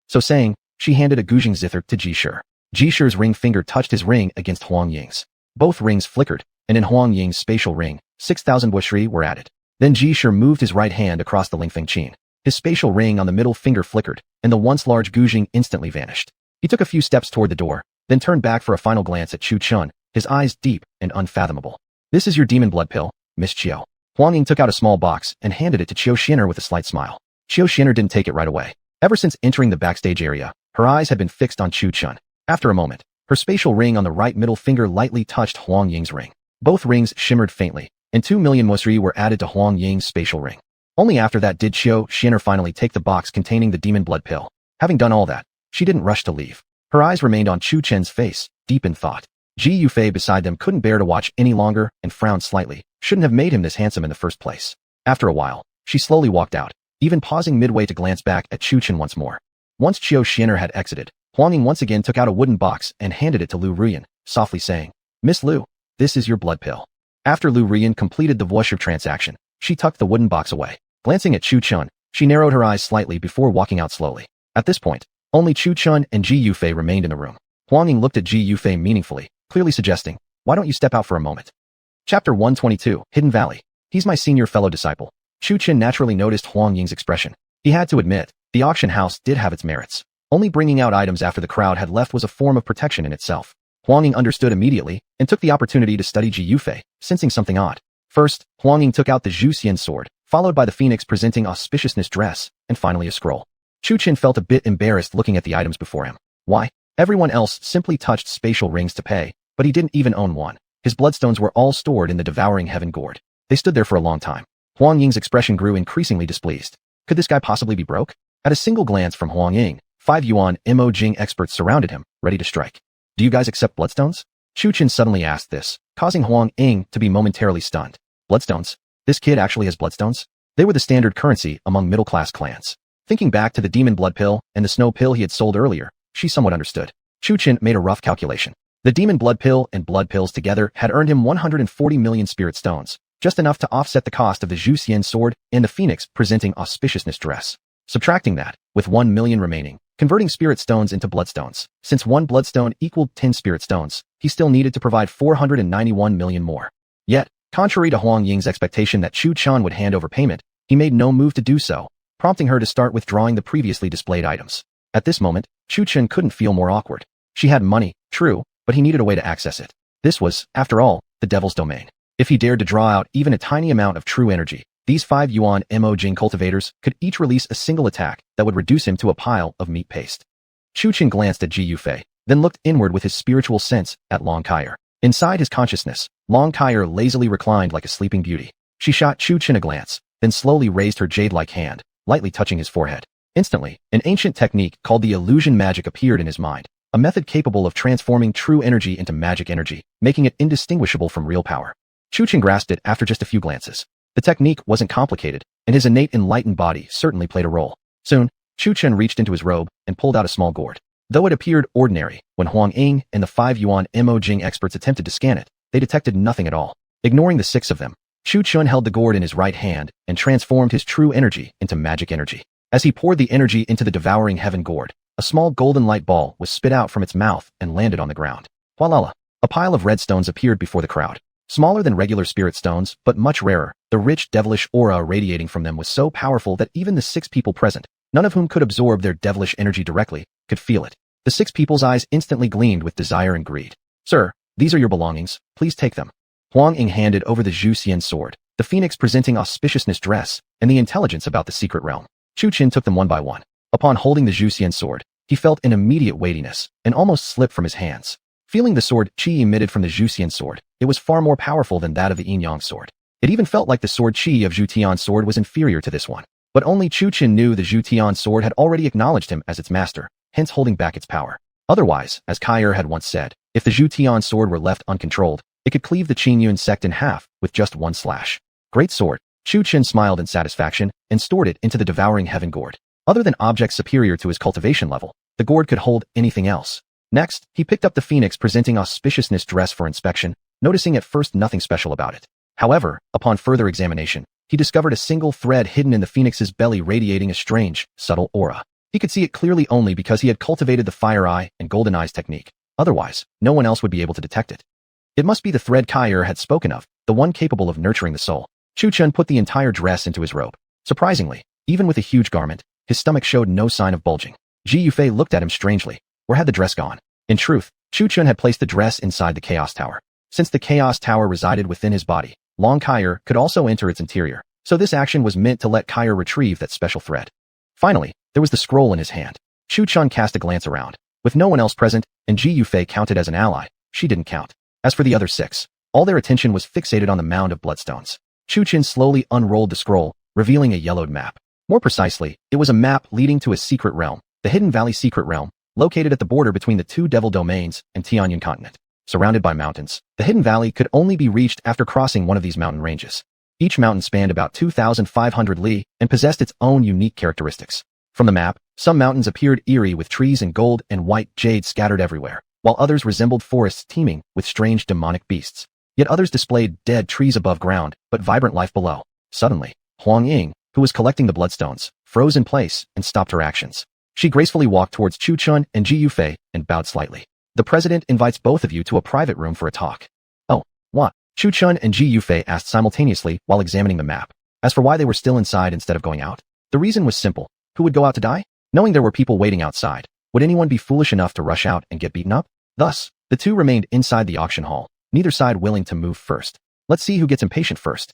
So saying, she handed a Guzheng zither to Ji Shi. Ji Shi's ring finger touched his ring against Huang Ying's. Both rings flickered, and in Huang Ying's spatial ring, 6,000 wushri were added. Then Ji Shi moved his right hand across the Lingfeng Qin. His spatial ring on the middle finger flickered, and the once large Guzheng instantly vanished. He took a few steps toward the door, then turned back for a final glance at Chu Chun, his eyes deep and unfathomable. This is your demon blood pill, Miss Qiu. Huang Ying took out a small box and handed it to Qiu Xin'er with a slight smile. Qiu Xin'er didn't take it right away. Ever since entering the backstage area, her eyes had been fixed on Chu Chun. After a moment, her spatial ring on the right middle finger lightly touched Huang Ying's ring. Both rings shimmered faintly, and 2 million musri were added to Huang Ying's spatial ring. Only after that did Qiu Xin'er finally take the box containing the demon blood pill. Having done all that, she didn't rush to leave. Her eyes remained on Chu Chen's face, deep in thought. Ji Yufei beside them couldn't bear to watch any longer and frowned slightly. Shouldn't have made him this handsome in the first place. After a while, she slowly walked out, even pausing midway to glance back at Chu Chen once more. Once Qiu Xin'er had exited, Huang Ying once again took out a wooden box and handed it to Lu Ruyan, softly saying, Miss Lu, this is your blood pill. After Lu Ruyan completed the Vuoshu transaction, she tucked the wooden box away. Glancing at Chu Chun, she narrowed her eyes slightly before walking out slowly. At this point, only Chu Chun and Ji Yufei remained in the room. Huang Ying looked at Ji Yufei meaningfully, clearly suggesting, why don't you step out for a moment? Chapter 122, Hidden Valley. He's my senior fellow disciple. Chu Chen naturally noticed Huang Ying's expression. He had to admit, the auction house did have its merits. Only bringing out items after the crowd had left was a form of protection in itself. Huang Ying understood immediately and took the opportunity to study Ji Yufei, sensing something odd. First, Huang Ying took out the Zhu Xian sword, followed by the phoenix presenting auspiciousness dress, and finally a scroll. Chu Chen felt a bit embarrassed looking at the items before him. Why? Everyone else simply touched spatial rings to pay, but he didn't even own one. His bloodstones were all stored in the devouring heaven gourd. They stood there for a long time. Huang Ying's expression grew increasingly displeased. Could this guy possibly be broke? At a single glance from Huang Ying, 5 Yuan Mo Jing experts surrounded him, ready to strike. Do you guys accept bloodstones? Chu Chen suddenly asked this, causing Huang Ying to be momentarily stunned. Bloodstones? This kid actually has bloodstones? They were the standard currency among middle-class clans. Thinking back to the demon blood pill and the snow pill he had sold earlier, she somewhat understood. Chu Chen made a rough calculation. The demon blood pill and blood pills together had earned him 140 million spirit stones, just enough to offset the cost of the Zhu Xian sword and the phoenix presenting auspiciousness dress. Subtracting that, with 1 million remaining, converting spirit stones into bloodstones. Since 1 bloodstone equaled 10 spirit stones, he still needed to provide 491 million more. Yet, contrary to Huang Ying's expectation that Chu Chan would hand over payment, he made no move to do so, prompting her to start withdrawing the previously displayed items. At this moment, Chu Chen couldn't feel more awkward. She had money, true, but he needed a way to access it. This was, after all, the devil's domain. If he dared to draw out even a tiny amount of true energy, these 5 yuan Mo-Jing cultivators could each release a single attack that would reduce him to a pile of meat paste. Chu Chen glanced at Ji Yufei, then looked inward with his spiritual sense at Long Kaier. Inside his consciousness, Long Kaier lazily reclined like a sleeping beauty. She shot Chu Chen a glance, then slowly raised her jade-like hand, lightly touching his forehead. Instantly, an ancient technique called the illusion magic appeared in his mind, a method capable of transforming true energy into magic energy, making it indistinguishable from real power. Chu Chen grasped it after just a few glances. The technique wasn't complicated, and his innate enlightened body certainly played a role. Soon, Chu Chen reached into his robe and pulled out a small gourd. Though it appeared ordinary, when Huang Ying and the 5 yuan Mo-Jing experts attempted to scan it, they detected nothing at all. Ignoring the 6 of them, Chu Chen held the gourd in his right hand and transformed his true energy into magic energy. As he poured the energy into the devouring heaven gourd, a small golden light ball was spit out from its mouth and landed on the ground. Voila! A pile of red stones appeared before the crowd. Smaller than regular spirit stones, but much rarer, the rich devilish aura radiating from them was so powerful that even the 6 people present, none of whom could absorb their devilish energy directly, could feel it. The 6 people's eyes instantly gleamed with desire and greed. Sir, these are your belongings, please take them. Huang Ying handed over the Zhu Xian sword, the phoenix presenting auspiciousness dress, and the intelligence about the secret realm. Chu Chen took them one by one. Upon holding the Zhu Xian sword, he felt an immediate weightiness, and almost slipped from his hands. Feeling the sword qi emitted from the Zhu Xian sword, it was far more powerful than that of the Yin Yang sword. It even felt like the sword qi of Zhu Tian's sword was inferior to this one. But only Chu Chen knew the Zhu Tian's sword had already acknowledged him as its master, hence holding back its power. Otherwise, as Kaier had once said, if the Zhu Tian's sword were left uncontrolled, it could cleave the Qin Yun sect in half with just one slash. Great sword. Chu Chen smiled in satisfaction and stored it into the devouring heaven gourd. Other than objects superior to his cultivation level, the gourd could hold anything else. Next, he picked up the phoenix presenting auspiciousness dress for inspection, noticing at first nothing special about it. However, upon further examination, he discovered a single thread hidden in the phoenix's belly radiating a strange, subtle aura. He could see it clearly only because he had cultivated the fire eye and golden eyes technique. Otherwise, no one else would be able to detect it. It must be the thread Kaier had spoken of, the one capable of nurturing the soul. Chu Chen put the entire dress into his robe. Surprisingly, even with a huge garment, his stomach showed no sign of bulging. Ji Yufei looked at him strangely. Where had the dress gone? In truth, Chu Chen had placed the dress inside the Chaos Tower. Since the Chaos Tower resided within his body, Long Kaier could also enter its interior, so this action was meant to let Kaier retrieve that special thread. Finally, there was the scroll in his hand. Chu Chen cast a glance around. With no one else present, and Ji Yufei counted as an ally, she didn't count. As for the other 6, all their attention was fixated on the mound of bloodstones. Chu Chen slowly unrolled the scroll, revealing a yellowed map. More precisely, it was a map leading to a secret realm, the Hidden Valley Secret Realm, located at the border between the 2 devil domains and Tianyun continent. Surrounded by mountains, the Hidden Valley could only be reached after crossing one of these mountain ranges. Each mountain spanned about 2,500 li and possessed its own unique characteristics. From the map, some mountains appeared eerie with trees and gold and white jade scattered everywhere, while others resembled forests teeming with strange demonic beasts. Yet others displayed dead trees above ground, but vibrant life below. Suddenly, Huang Ying, who was collecting the bloodstones, froze in place and stopped her actions. She gracefully walked towards Chu Chen and Ji Yufei and bowed slightly. The president invites both of you to a private room for a talk. Oh, what? Chu Chen and Ji Yufei asked simultaneously while examining the map. As for why they were still inside instead of going out, the reason was simple. Who would go out to die? Knowing there were people waiting outside, would anyone be foolish enough to rush out and get beaten up? Thus, the two remained inside the auction hall, neither side willing to move first. Let's see who gets impatient first.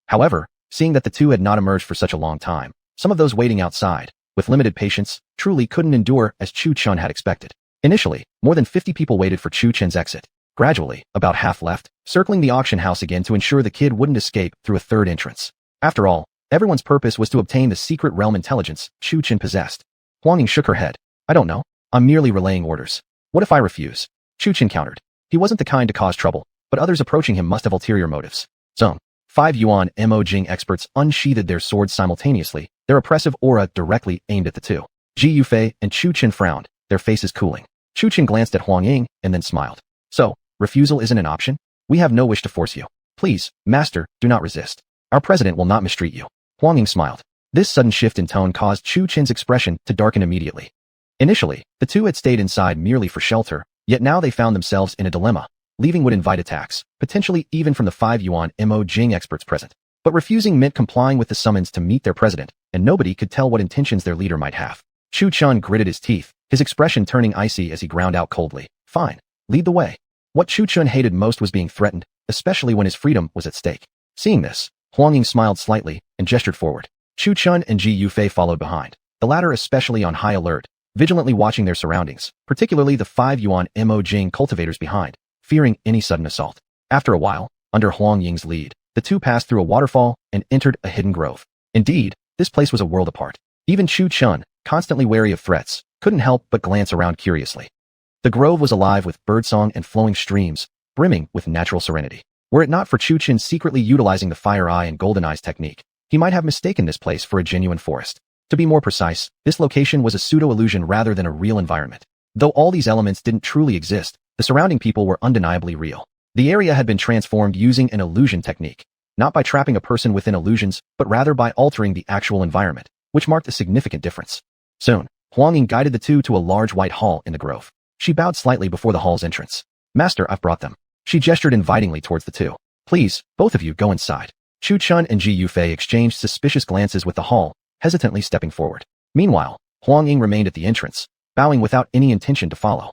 However, seeing that the two had not emerged for such a long time, some of those waiting outside, with limited patience, truly couldn't endure as Chu Chen had expected. Initially, more than 50 people waited for Chu Chen's exit. Gradually, about half left, circling the auction house again to ensure the kid wouldn't escape through a third entrance. After all, everyone's purpose was to obtain the secret realm intelligence Chu Chen possessed. Huang Ying shook her head. I don't know. I'm merely relaying orders. What if I refuse? Chu Chen countered. He wasn't the kind to cause trouble, but others approaching him must have ulterior motives. So, 5 Yuan Mo-Jing experts unsheathed their swords simultaneously, their oppressive aura directly aimed at the two. Ji Yufei and Chu Chen frowned, their faces cooling. Chu Chen glanced at Huang Ying and then smiled. So, refusal isn't an option? We have no wish to force you. Please, master, do not resist. Our president will not mistreat you. Huang Ying smiled. This sudden shift in tone caused Chu Chen's expression to darken immediately. Initially, the two had stayed inside merely for shelter, yet now they found themselves in a dilemma. Leaving would invite attacks, potentially even from the 5 Yuan Mo-Jing experts present. But refusing meant complying with the summons to meet their president, and nobody could tell what intentions their leader might have. Chu Chen gritted his teeth, his expression turning icy as he ground out coldly. Fine. Lead the way. What Chu Chen hated most was being threatened, especially when his freedom was at stake. Seeing this, Huang Ying smiled slightly and gestured forward. Chu Chun and Ji Yufei followed behind, the latter especially on high alert, vigilantly watching their surroundings, particularly the 5 Yuan Mo Jing cultivators behind, fearing any sudden assault. After a while, under Huang Ying's lead, the two passed through a waterfall and entered a hidden grove. Indeed, this place was a world apart. Even Chu Chun, constantly wary of threats, couldn't help but glance around curiously. The grove was alive with birdsong and flowing streams, brimming with natural serenity. Were it not for Chu Chun secretly utilizing the fire eye and golden eyes technique, he might have mistaken this place for a genuine forest. To be more precise, this location was a pseudo-illusion rather than a real environment. Though all these elements didn't truly exist, the surrounding people were undeniably real. The area had been transformed using an illusion technique, not by trapping a person within illusions, but rather by altering the actual environment, which marked a significant difference. Soon, Huang Ying guided the two to a large white hall in the grove. She bowed slightly before the hall's entrance. "Master, I've brought them." She gestured invitingly towards the two. "Please, both of you go inside." Chu Chun and Ji Yufei exchanged suspicious glances with the hall, hesitantly stepping forward. Meanwhile, Huang Ying remained at the entrance, bowing without any intention to follow.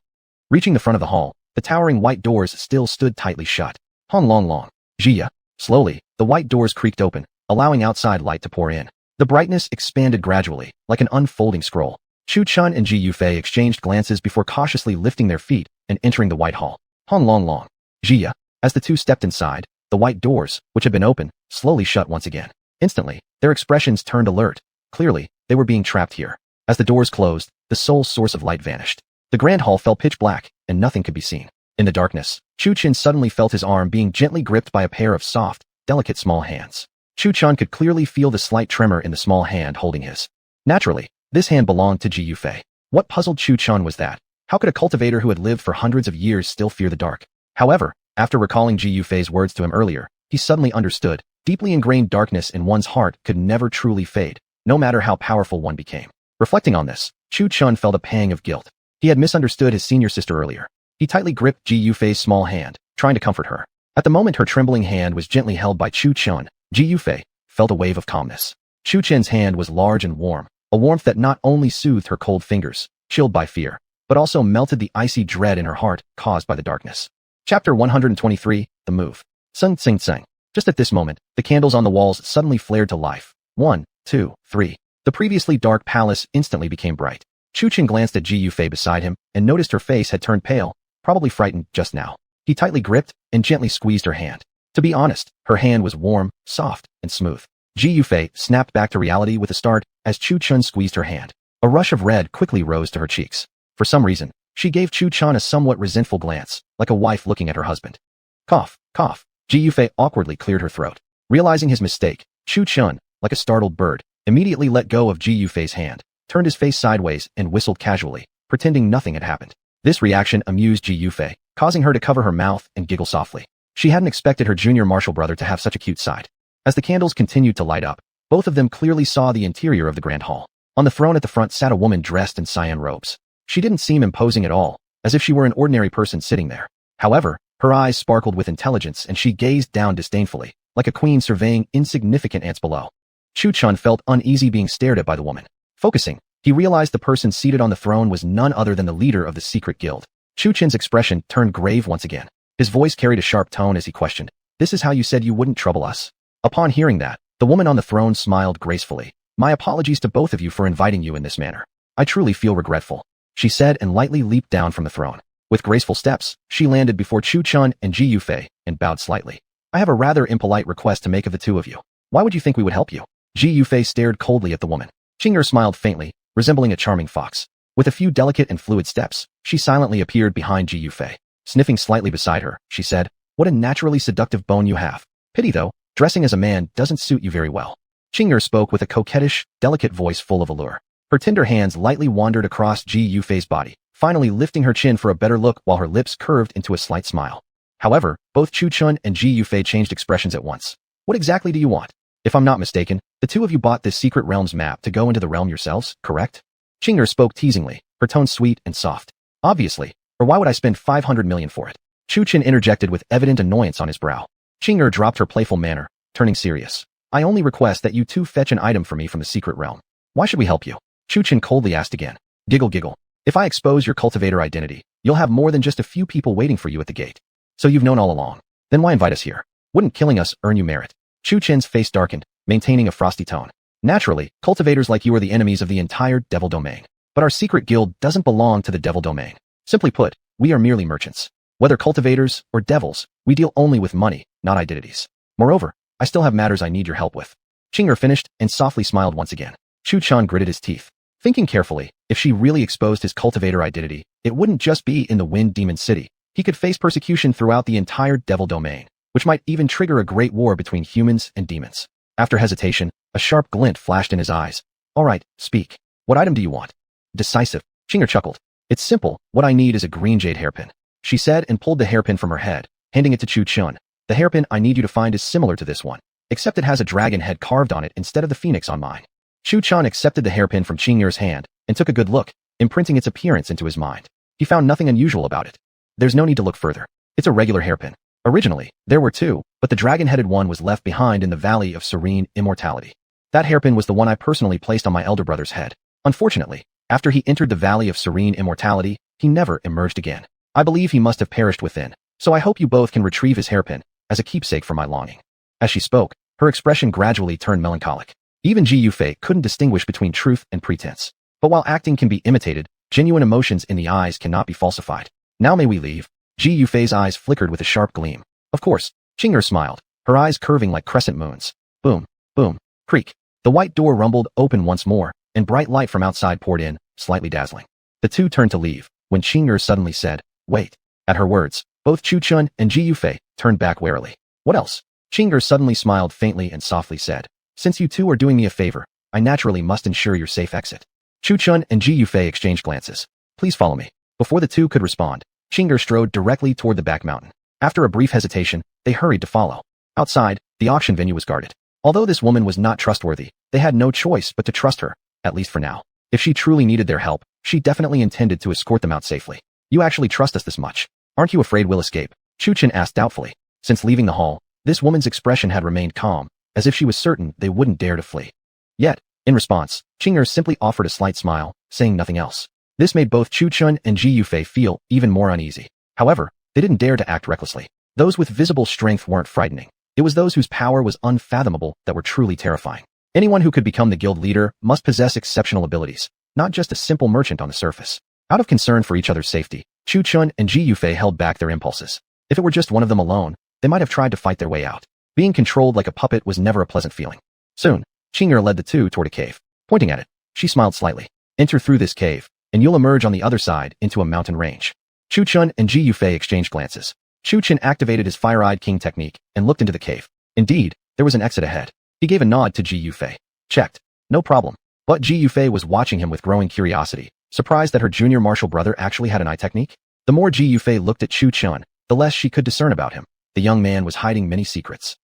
Reaching the front of the hall, the towering white doors still stood tightly shut. Hong long long. Jia. Slowly, the white doors creaked open, allowing outside light to pour in. The brightness expanded gradually, like an unfolding scroll. Chu Chun and Ji Yufei exchanged glances before cautiously lifting their feet and entering the white hall. Hong long long. Jia. As the two stepped inside, the white doors, which had been open, slowly shut once again. Instantly, their expressions turned alert. Clearly, they were being trapped here. As the doors closed, the sole source of light vanished. The grand hall fell pitch black, and nothing could be seen. In the darkness, Chu Chun suddenly felt his arm being gently gripped by a pair of soft, delicate small hands. Chu Chun could clearly feel the slight tremor in the small hand holding his. Naturally, this hand belonged to Ji Yufei. What puzzled Chu Chun was that, how could a cultivator who had lived for hundreds of years still fear the dark? However, after recalling Ji Yufei's words to him earlier, he suddenly understood, deeply ingrained darkness in one's heart could never truly fade, no matter how powerful one became. Reflecting on this, Chu Chun felt a pang of guilt. He had misunderstood his senior sister earlier. He tightly gripped Ji Yufei's small hand, trying to comfort her. At the moment her trembling hand was gently held by Chu Chun, Ji Yufei felt a wave of calmness. Chu Chun's hand was large and warm, a warmth that not only soothed her cold fingers, chilled by fear, but also melted the icy dread in her heart caused by the darkness. Chapter 123, The Move. Sung Tsing Tsing. Just at this moment, the candles on the walls suddenly flared to life. 1, 2, 3. The previously dark palace instantly became bright. Chu Chun glanced at Ji Yufei beside him and noticed her face had turned pale, probably frightened just now. He tightly gripped and gently squeezed her hand. To be honest, her hand was warm, soft, and smooth. Ji Yufei snapped back to reality with a start as Chu Chun squeezed her hand. A rush of red quickly rose to her cheeks. For some reason, she gave Chu Chun a somewhat resentful glance, like a wife looking at her husband. Cough, cough. Ji Yufei awkwardly cleared her throat. Realizing his mistake, Chu Chun, like a startled bird, immediately let go of Ji Yufei's hand, turned his face sideways and whistled casually, pretending nothing had happened. This reaction amused Ji Yufei, causing her to cover her mouth and giggle softly. She hadn't expected her junior martial brother to have such a cute side. As the candles continued to light up, both of them clearly saw the interior of the grand hall. On the throne at the front sat a woman dressed in cyan robes. She didn't seem imposing at all, as if she were an ordinary person sitting there. However, her eyes sparkled with intelligence and she gazed down disdainfully, like a queen surveying insignificant ants below. Chu Chun felt uneasy being stared at by the woman. Focusing, he realized the person seated on the throne was none other than the leader of the secret guild. Chu Chun's expression turned grave once again. His voice carried a sharp tone as he questioned, "This is how you said you wouldn't trouble us?" Upon hearing that, the woman on the throne smiled gracefully. "My apologies to both of you for inviting you in this manner. I truly feel regretful," she said and lightly leaped down from the throne. With graceful steps, she landed before Chu Chun and Ji Yufei and bowed slightly. "I have a rather impolite request to make of the two of you. Why would you think we would help you?" Ji Yufei stared coldly at the woman. Qing'er smiled faintly, resembling a charming fox. With a few delicate and fluid steps, she silently appeared behind Ji Yufei. Sniffing slightly beside her, she said, "What a naturally seductive bone you have. Pity though, dressing as a man doesn't suit you very well." Qing'er spoke with a coquettish, delicate voice full of allure. Her tender hands lightly wandered across Ji Yufei's body, finally lifting her chin for a better look while her lips curved into a slight smile. However, both Chu Chun and Ji Yufei changed expressions at once. "What exactly do you want? If I'm not mistaken, the two of you bought this secret realm's map to go into the realm yourselves, correct?" Qing'er spoke teasingly, her tone sweet and soft. "Obviously, or why would I spend 500 million for it?" Chu Chun interjected with evident annoyance on his brow. Qing'er dropped her playful manner, turning serious. "I only request that you two fetch an item for me from the secret realm." "Why should we help you?" Chu Chun coldly asked again. Giggle giggle. "If I expose your cultivator identity, you'll have more than just a few people waiting for you at the gate. So you've known all along." Then why invite us here? Wouldn't killing us earn you merit? Chu Chen's face darkened, maintaining a frosty tone. Naturally, cultivators like you are the enemies of the entire devil domain. But our secret guild doesn't belong to the devil domain. Simply put, we are merely merchants. Whether cultivators or devils, we deal only with money, not identities. Moreover, I still have matters I need your help with. Qing'er finished and softly smiled once again. Chu Chan gritted his teeth. Thinking carefully, if she really exposed his cultivator identity, it wouldn't just be in the Wind Demon City. He could face persecution throughout the entire devil domain, which might even trigger a great war between humans and demons. After hesitation, a sharp glint flashed in his eyes. All right, speak. What item do you want? Decisive. Qing'er chuckled. It's simple. What I need is a green jade hairpin, she said and pulled the hairpin from her head, handing it to Chu Chun. The hairpin I need you to find is similar to this one, except it has a dragon head carved on it instead of the phoenix on mine. Chu Chun accepted the hairpin from Qing'er's hand and took a good look, imprinting its appearance into his mind. He found nothing unusual about it. There's no need to look further. It's a regular hairpin. Originally, there were two, but the dragon-headed one was left behind in the Valley of Serene Immortality. That hairpin was the one I personally placed on my elder brother's head. Unfortunately, after he entered the Valley of Serene Immortality, he never emerged again. I believe he must have perished within, so I hope you both can retrieve his hairpin as a keepsake for my longing. As she spoke, her expression gradually turned melancholic. Even Ji Yufei couldn't distinguish between truth and pretense. But while acting can be imitated, genuine emotions in the eyes cannot be falsified. Now may we leave? Ji Yufei's eyes flickered with a sharp gleam. Of course, Qing'er smiled, her eyes curving like crescent moons. Boom, boom, creak. The white door rumbled open once more, and bright light from outside poured in, slightly dazzling. The two turned to leave, when Qing'er suddenly said, wait. At her words, both Chu Chun and Ji Yufei turned back warily. What else? Qing'er suddenly smiled faintly and softly said, since you two are doing me a favor, I naturally must ensure your safe exit. Chu Chun and Ji Yufei exchanged glances. Please follow me. Before the two could respond, Qing'er strode directly toward the back mountain. After a brief hesitation, they hurried to follow. Outside, the auction venue was guarded. Although this woman was not trustworthy, they had no choice but to trust her, at least for now. If she truly needed their help, she definitely intended to escort them out safely. You actually trust us this much? Aren't you afraid we'll escape? Chu Chen asked doubtfully. Since leaving the hall, this woman's expression had remained calm, as if she was certain they wouldn't dare to flee. Yet, in response, Qing'er simply offered a slight smile, saying nothing else. This made both Chu Chun and Ji Yufei feel even more uneasy. However, they didn't dare to act recklessly. Those with visible strength weren't frightening. It was those whose power was unfathomable that were truly terrifying. Anyone who could become the guild leader must possess exceptional abilities, not just a simple merchant on the surface. Out of concern for each other's safety, Chu Chun and Ji Yufei held back their impulses. If it were just one of them alone, they might have tried to fight their way out. Being controlled like a puppet was never a pleasant feeling. Soon, Qing'er led the two toward a cave. Pointing at it, she smiled slightly. Enter through this cave, and you'll emerge on the other side into a mountain range. Chu Chun and Ji Yufei exchanged glances. Chu Chun activated his fire-eyed king technique and looked into the cave. Indeed, there was an exit ahead. He gave a nod to Ji Yufei. Checked. No problem. But Ji Yufei was watching him with growing curiosity, surprised that her junior martial brother actually had an eye technique. The more Ji Yufei looked at Chu Chun, the less she could discern about him. The young man was hiding many secrets.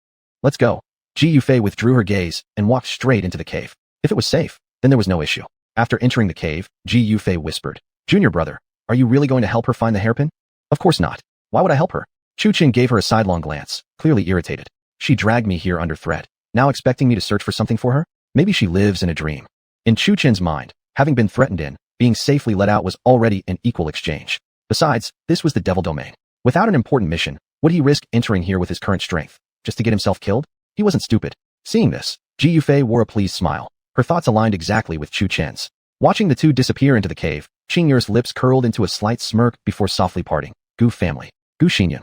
Let's go. Ji Yufei withdrew her gaze and walked straight into the cave. If it was safe, then there was no issue. After entering the cave, Ji Yufei whispered, Junior brother, are you really going to help her find the hairpin? Of course not. Why would I help her? Chu Chin gave her a sidelong glance, clearly irritated. She dragged me here under threat, now expecting me to search for something for her? Maybe she lives in a dream. In Chu Chin's mind, having been threatened in, being safely let out was already an equal exchange. Besides, this was the devil domain. Without an important mission, would he risk entering here with his current strength, just to get himself killed? He wasn't stupid. Seeing this, Ji Yufei wore a pleased smile. Her thoughts aligned exactly with Chu Chen's. Watching the two disappear into the cave, Qing'er's lips curled into a slight smirk before softly parting. Gu family. Gu Xinyan.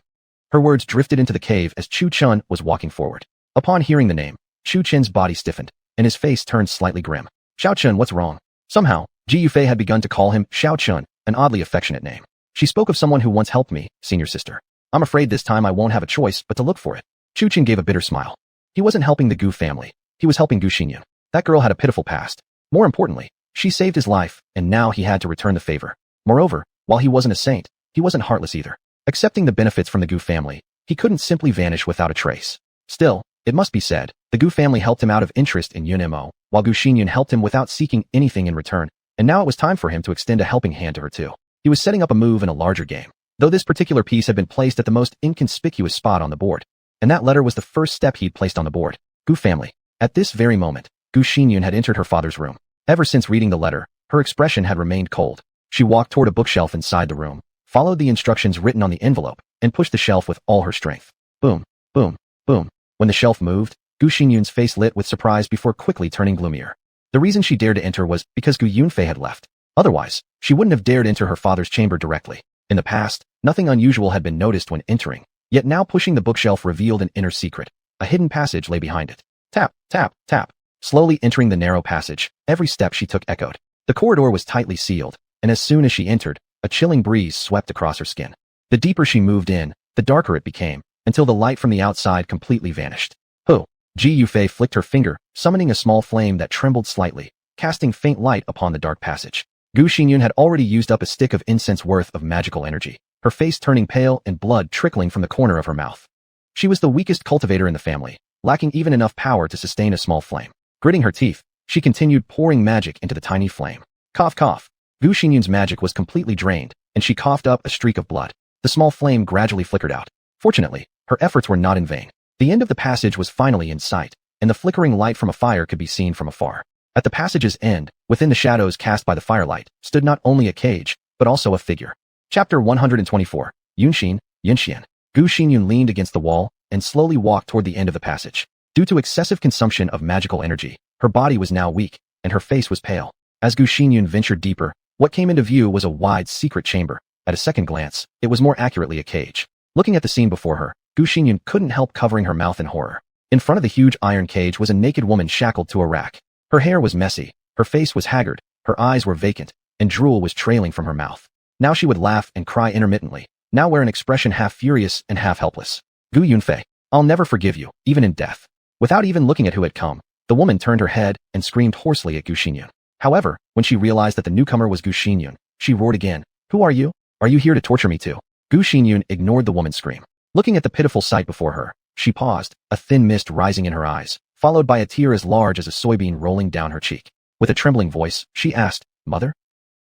Her words drifted into the cave as Chu Chun was walking forward. Upon hearing the name, Chu Chen's body stiffened, and his face turned slightly grim. Xiao Chun, what's wrong? Somehow, Ji Yufei had begun to call him Xiao Chun, an oddly affectionate name. She spoke of someone who once helped me, senior sister. I'm afraid this time I won't have a choice but to look for it. Chu Chin gave a bitter smile. He wasn't helping the Gu family. He was helping Gu Xinyan. That girl had a pitiful past. More importantly, she saved his life, and now he had to return the favor. Moreover, while he wasn't a saint, he wasn't heartless either. Accepting the benefits from the Gu family, he couldn't simply vanish without a trace. Still, it must be said, the Gu family helped him out of interest in Yun Mo, while Gu Xinyan helped him without seeking anything in return, and now it was time for him to extend a helping hand to her too. He was setting up a move in a larger game, though this particular piece had been placed at the most inconspicuous spot on the board. And that letter was the first step he'd placed on the board. Gu family. At this very moment, Gu Xinyan had entered her father's room. Ever since reading the letter, her expression had remained cold. She walked toward a bookshelf inside the room, followed the instructions written on the envelope, and pushed the shelf with all her strength. Boom, boom, boom. When the shelf moved, Gu Xinyun's face lit with surprise before quickly turning gloomier. The reason she dared to enter was because Gu Yunfei had left. Otherwise, she wouldn't have dared enter her father's chamber directly. In the past, nothing unusual had been noticed when entering, yet now pushing the bookshelf revealed an inner secret. A hidden passage lay behind it. Tap, tap, tap. Slowly entering the narrow passage, every step she took echoed. The corridor was tightly sealed, and as soon as she entered, a chilling breeze swept across her skin. The deeper she moved in, the darker it became, until the light from the outside completely vanished. Hu! Ji Yufei flicked her finger, summoning a small flame that trembled slightly, casting faint light upon the dark passage. Gu Xinyun had already used up a stick of incense worth of magical energy, her face turning pale and blood trickling from the corner of her mouth. She was the weakest cultivator in the family, lacking even enough power to sustain a small flame. Gritting her teeth, she continued pouring magic into the tiny flame. Cough, cough. Gu Xinyun's magic was completely drained, and she coughed up a streak of blood. The small flame gradually flickered out. Fortunately, her efforts were not in vain. The end of the passage was finally in sight, and the flickering light from a fire could be seen from afar. At the passage's end, within the shadows cast by the firelight, stood not only a cage, but also a figure. Chapter 124. Yunxian, Yunxian. Gu Xinyun leaned against the wall and slowly walked toward the end of the passage. Due to excessive consumption of magical energy, her body was now weak, and her face was pale. As Gu Xinyun ventured deeper, what came into view was a wide, secret chamber. At a second glance, it was more accurately a cage. Looking at the scene before her, Gu Xinyun couldn't help covering her mouth in horror. In front of the huge iron cage was a naked woman shackled to a rack. Her hair was messy, her face was haggard, her eyes were vacant, and drool was trailing from her mouth. Now she would laugh and cry intermittently, now wear an expression half furious and half helpless. Gu Yunfei, I'll never forgive you, even in death. Without even looking at who had come, the woman turned her head and screamed hoarsely at Gu Xinyun. However, when she realized that the newcomer was Gu Xinyun, she roared again. Who are you? Are you here to torture me too? Gu Xinyun ignored the woman's scream. Looking at the pitiful sight before her, she paused, a thin mist rising in her eyes, followed by a tear as large as a soybean rolling down her cheek. With a trembling voice, she asked, Mother?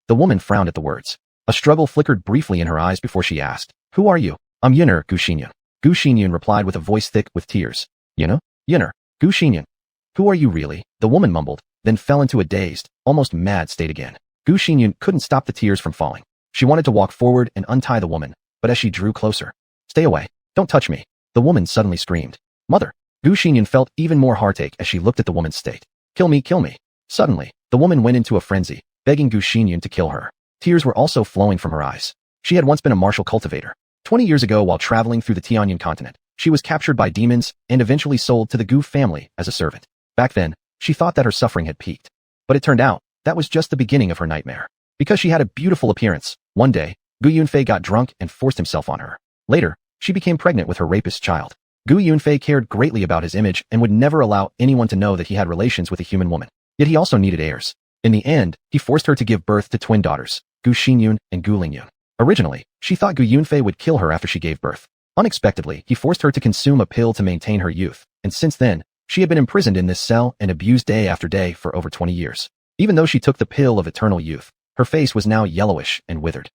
The woman frowned at the words. A struggle flickered briefly in her eyes before she asked, Who are you? I'm Yun'er, Gu Xinyun. Gu Xinyun replied with a voice thick with tears. Yun'er? Yun'er, Gu Xinyun. Who are you really? The woman mumbled, then fell into a dazed, almost mad state again. Gu Xinyun couldn't stop the tears from falling. She wanted to walk forward and untie the woman, but as she drew closer, Stay away. Don't touch me. The woman suddenly screamed. Mother! Gu Xinyun felt even more heartache as she looked at the woman's state. Kill me, kill me. Suddenly, the woman went into a frenzy, begging Gu Xinyun to kill her. Tears were also flowing from her eyes. She had once been a martial cultivator. 20 years ago, while traveling through the Tianyan continent, she was captured by demons and eventually sold to the Gu family as a servant. Back then, she thought that her suffering had peaked. But it turned out, that was just the beginning of her nightmare. Because she had a beautiful appearance, one day, Gu Yunfei got drunk and forced himself on her. Later, she became pregnant with her rapist child. Gu Yunfei cared greatly about his image and would never allow anyone to know that he had relations with a human woman. Yet he also needed heirs. In the end, he forced her to give birth to twin daughters, Gu Xinyun and Gu Lingyun. Originally, she thought Gu Yunfei would kill her after she gave birth. Unexpectedly, he forced her to consume a pill to maintain her youth, and since then, she had been imprisoned in this cell and abused day after day for over 20 years. Even though she took the pill of eternal youth, her face was now yellowish and withered.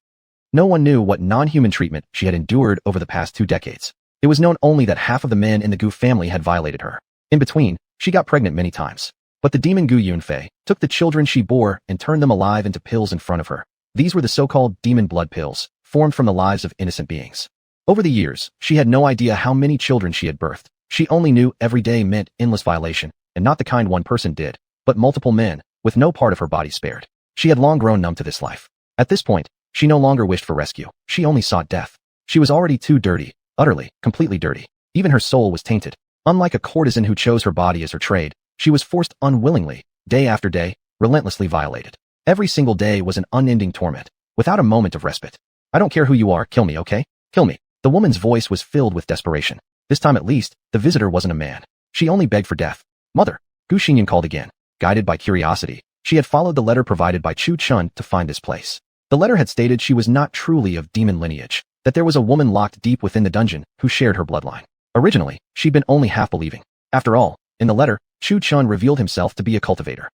No one knew what non-human treatment she had endured over the past 2 decades. It was known only that half of the men in the Gu family had violated her. In between, she got pregnant many times. But the demon Gu Yunfei took the children she bore and turned them alive into pills in front of her. These were the so-called demon blood pills, formed from the lives of innocent beings. Over the years, she had no idea how many children she had birthed. She only knew every day meant endless violation, and not the kind one person did, but multiple men, with no part of her body spared. She had long grown numb to this life. At this point, she no longer wished for rescue. She only sought death. She was already too dirty, utterly, completely dirty. Even her soul was tainted. Unlike a courtesan who chose her body as her trade, she was forced unwillingly, day after day, relentlessly violated. Every single day was an unending torment, without a moment of respite. I don't care who you are, kill me, okay? Kill me. The woman's voice was filled with desperation. This time at least, the visitor wasn't a man. She only begged for death. Mother! Gu Xinyun called again. Guided by curiosity, she had followed the letter provided by Chu Chun to find this place. The letter had stated she was not truly of demon lineage, that there was a woman locked deep within the dungeon who shared her bloodline. Originally, she'd been only half believing. After all, in the letter, Chu Chun revealed himself to be a cultivator.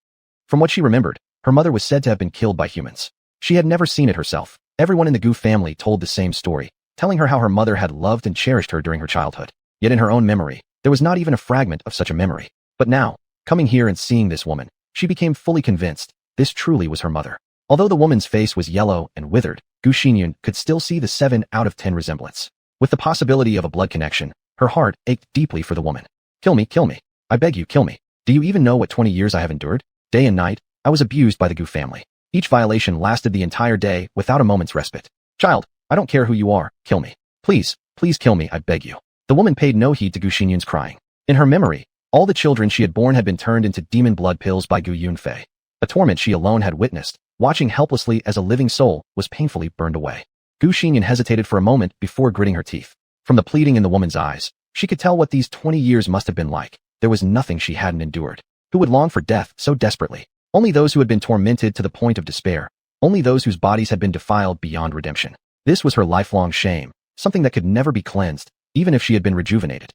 From what she remembered, her mother was said to have been killed by humans. She had never seen it herself. Everyone in the Gu family told the same story, telling her how her mother had loved and cherished her during her childhood. Yet in her own memory, there was not even a fragment of such a memory. But now, coming here and seeing this woman, she became fully convinced this truly was her mother. Although the woman's face was yellow and withered, Gu Xinyun could still see the 7 out of 10 resemblance. With the possibility of a blood connection, Her heart ached deeply for the woman. Kill me, kill me. I beg you, kill me. Do you even know what 20 years I have endured? Day and night, I was abused by the Gu family. Each violation lasted the entire day without a moment's respite. Child, I don't care who you are, kill me. Please, please kill me, I beg you. The woman paid no heed to Gu Xinyun's crying. In her memory, all the children she had born had been turned into demon blood pills by Gu Yunfei. A torment she alone had witnessed, watching helplessly as a living soul was painfully burned away. Gu Xinyun hesitated for a moment before gritting her teeth. From the pleading in the woman's eyes, she could tell what these 20 years must have been like. There was nothing she hadn't endured. Who would long for death so desperately? Only those who had been tormented to the point of despair. Only those whose bodies had been defiled beyond redemption. This was her lifelong shame, something that could never be cleansed, even if she had been rejuvenated.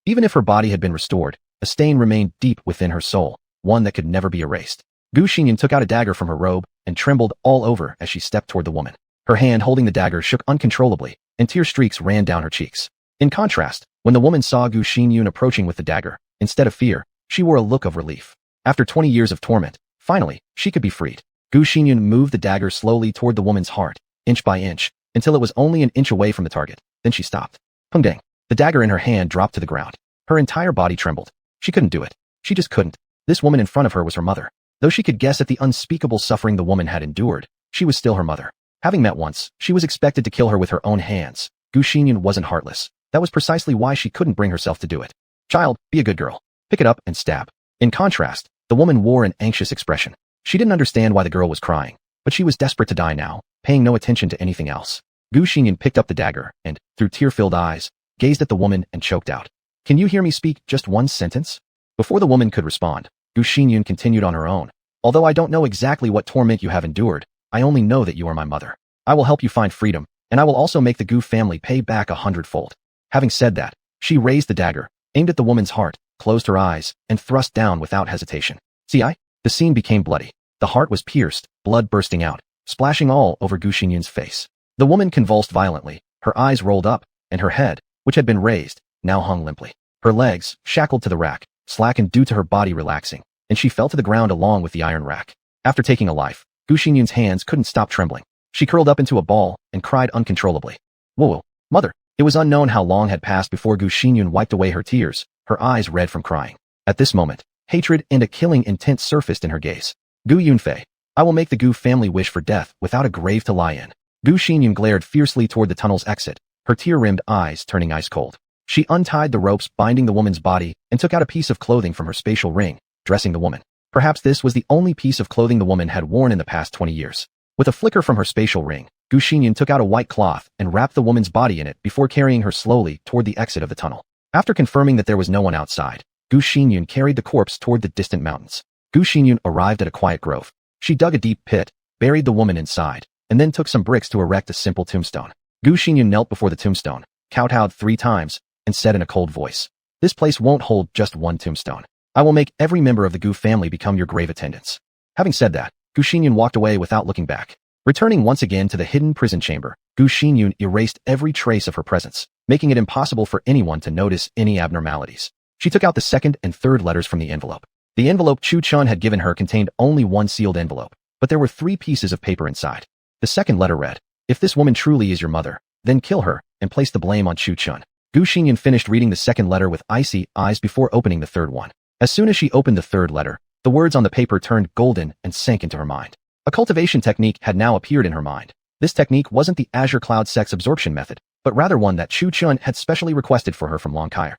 Even if her body had been restored, a stain remained deep within her soul, one that could never be erased. Gu Xinyun took out a dagger from her robe and trembled all over as she stepped toward the woman. Her hand holding the dagger shook uncontrollably, and tear streaks ran down her cheeks. In contrast, when the woman saw Gu Xinyun approaching with the dagger, instead of fear, she wore a look of relief. After 20 years of torment, finally, she could be freed. Gu Xinyun moved the dagger slowly toward the woman's heart, inch by inch, until it was only an inch away from the target. Then she stopped. Peng dang. The dagger in her hand dropped to the ground. Her entire body trembled. She couldn't do it. She just couldn't. This woman in front of her was her mother. Though she could guess at the unspeakable suffering the woman had endured, she was still her mother. Having met once, she was expected to kill her with her own hands. Gu Xinyun wasn't heartless. That was precisely why she couldn't bring herself to do it. Child, be a good girl. Pick it up and stab. In contrast, the woman wore an anxious expression. She didn't understand why the girl was crying, but she was desperate to die now, paying no attention to anything else. Gu Xinyun picked up the dagger and, through tear-filled eyes, gazed at the woman and choked out. Can you hear me speak just one sentence? Before the woman could respond, Gu Xinyun continued on her own. Although I don't know exactly what torment you have endured, I only know that you are my mother. I will help you find freedom, and I will also make the Gu family pay back 100-fold. Having said that, she raised the dagger, aimed at the woman's heart, closed her eyes, and thrust down without hesitation. The scene became bloody. The heart was pierced, blood bursting out, splashing all over Gu Xinyun's face. The woman convulsed violently, her eyes rolled up, and her head, which had been raised, now hung limply. Her legs, shackled to the rack, slackened due to her body relaxing, and she fell to the ground along with the iron rack. After taking a life, Gu Xinyun's hands couldn't stop trembling. She curled up into a ball and cried uncontrollably. Whoa, mother! It was unknown how long had passed before Gu Xinyun wiped away her tears, her eyes red from crying. At this moment, hatred and a killing intent surfaced in her gaze. Gu Yunfei, I will make the Gu family wish for death without a grave to lie in. Gu Xinyun glared fiercely toward the tunnel's exit, her tear-rimmed eyes turning ice cold. She untied the ropes binding the woman's body and took out a piece of clothing from her spatial ring, dressing the woman. Perhaps this was the only piece of clothing the woman had worn in the past 20 years. With a flicker from her spatial ring, Gu Xinyun took out a white cloth and wrapped the woman's body in it before carrying her slowly toward the exit of the tunnel. After confirming that there was no one outside, Gu Xinyun carried the corpse toward the distant mountains. Gu Xinyun arrived at a quiet grove. She dug a deep pit, buried the woman inside, and then took some bricks to erect a simple tombstone. Gu Xinyun knelt before the tombstone, kowtowed 3 times, and said in a cold voice, "This place won't hold just one tombstone. I will make every member of the Gu family become your grave attendants." Having said that, Gu Xinyun walked away without looking back. Returning once again to the hidden prison chamber, Gu Xinyun erased every trace of her presence, making it impossible for anyone to notice any abnormalities. She took out the 2nd and 3rd letters from the envelope. The envelope Chu Chun had given her contained only one sealed envelope, but there were 3 pieces of paper inside. The 2nd letter read, "If this woman truly is your mother, then kill her, and place the blame on Chu Chun." Gu Xinyun finished reading the 2nd letter with icy eyes before opening the 3rd one. As soon as she opened the 3rd letter, the words on the paper turned golden and sank into her mind. A cultivation technique had now appeared in her mind. This technique wasn't the Azure Cloud sex absorption method, but rather one that Chu Chun had specially requested for her from Long Kair.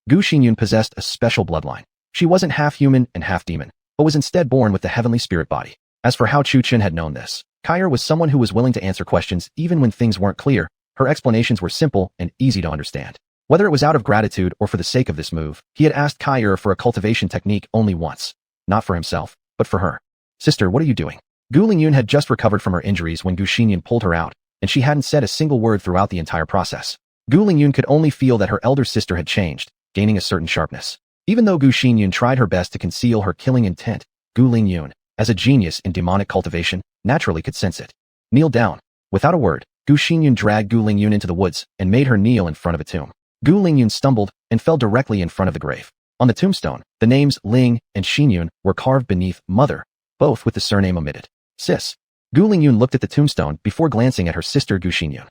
Gu Xinyun possessed a special bloodline. She wasn't half human and half demon, but was instead born with the heavenly spirit body. As for how Chu Chun had known this, Kair was someone who was willing to answer questions even when things weren't clear. Her explanations were simple and easy to understand. Whether it was out of gratitude or for the sake of this move, he had asked Kair for a cultivation technique only once. Not for himself, but for her. "Sister, what are you doing?" Gu Lingyun had just recovered from her injuries when Gu Xinyun pulled her out, and she hadn't said a single word throughout the entire process. Gu Lingyun could only feel that her elder sister had changed, gaining a certain sharpness. Even though Gu Xinyun tried her best to conceal her killing intent, Gu Lingyun, as a genius in demonic cultivation, naturally could sense it. "Kneel down." Without a word, Gu Xinyun dragged Gu Lingyun into the woods and made her kneel in front of a tomb. Gu Lingyun stumbled and fell directly in front of the grave. On the tombstone, the names Ling and Xinyun were carved beneath Mother, both with the surname omitted. "Sis." Gu Lingyun looked at the tombstone before glancing at her sister Gu Xinyun.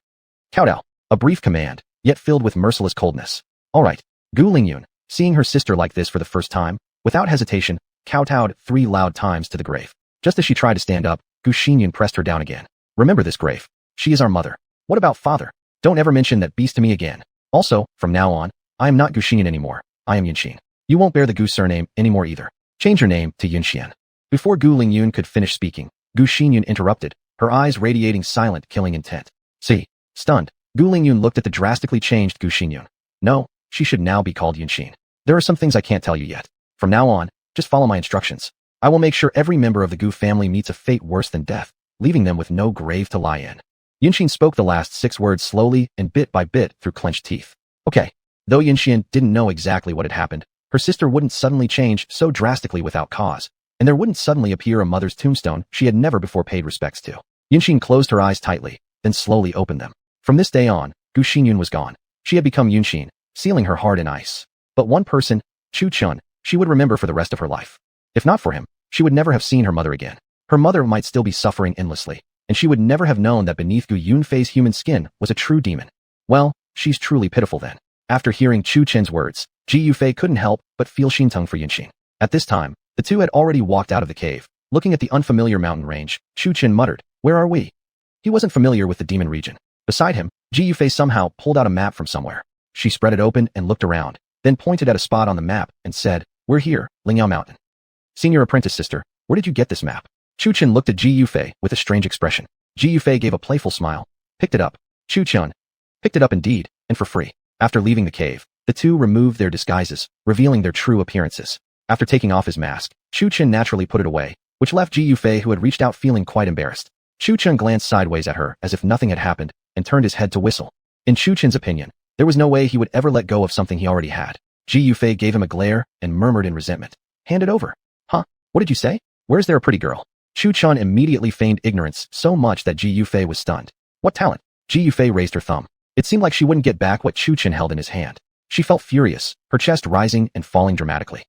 "Kowtow," a brief command, yet filled with merciless coldness. Alright. Gu Lingyun, seeing her sister like this for the first time, without hesitation, kowtowed 3 loud times to the grave. Just as she tried to stand up, Gu Xingyun pressed her down again. Remember this, grave. She is our mother. What about father? Don't ever mention that beast to me again. Also, from now on, I am not Gu Xingyun anymore. I am Yunxian. You won't bear the Gu surname anymore either. Change your name to Yunxian. Before Gu Lingyun could finish speaking, Gu Xingyun interrupted, her eyes radiating silent, killing intent. See. Stunned, Gu Lingyun looked at the drastically changed Gu Xingyun. No, she should now be called Yunxian. There are some things I can't tell you yet. From now on, just follow my instructions. I will make sure every member of the Gu family meets a fate worse than death, leaving them with no grave to lie in. Yunxian spoke the last 6 words slowly and bit by bit through clenched teeth. Okay. Though Yunxian didn't know exactly what had happened, her sister wouldn't suddenly change so drastically without cause, and there wouldn't suddenly appear a mother's tombstone she had never before paid respects to. Yunxian closed her eyes tightly, then slowly opened them. From this day on, Gu Xingyun was gone. She had become Yunxian, sealing her heart in ice. But one person, Chu Chun, she would remember for the rest of her life. If not for him, she would never have seen her mother again. Her mother might still be suffering endlessly, and she would never have known that beneath Gu Yunfei's human skin was a true demon. Well, she's truly pitiful then. After hearing Chu Chen's words, Ji Yufei couldn't help but feel Xintung for Yunxian. At this time, the two had already walked out of the cave. Looking at the unfamiliar mountain range, Chu Chen muttered, "Where are we?" He wasn't familiar with the demon region. Beside him, Ji Yufei somehow pulled out a map from somewhere. She spread it open and looked around, then pointed at a spot on the map and said, "We're here, Lingyao Mountain." "Senior apprentice sister, where did you get this map?" Chu Chen looked at Ji Yufei with a strange expression. Ji Yufei gave a playful smile, picked it up. Chu Chen picked it up indeed, and for free. After leaving the cave, the two removed their disguises, revealing their true appearances. After taking off his mask, Chu Chen naturally put it away, which left Ji Yufei, who had reached out, feeling quite embarrassed. Chu Chen glanced sideways at her as if nothing had happened and turned his head to whistle. In Chu Chen's opinion, there was no way he would ever let go of something he already had. Ji Yufei gave him a glare and murmured in resentment, "Hand it over." "Huh? What did you say? Where's there a pretty girl?" Chu Chen immediately feigned ignorance so much that Ji Yufei was stunned. "What talent?" Ji Yufei raised her thumb. It seemed like she wouldn't get back what Chu Chen held in his hand. She felt furious, her chest rising and falling dramatically.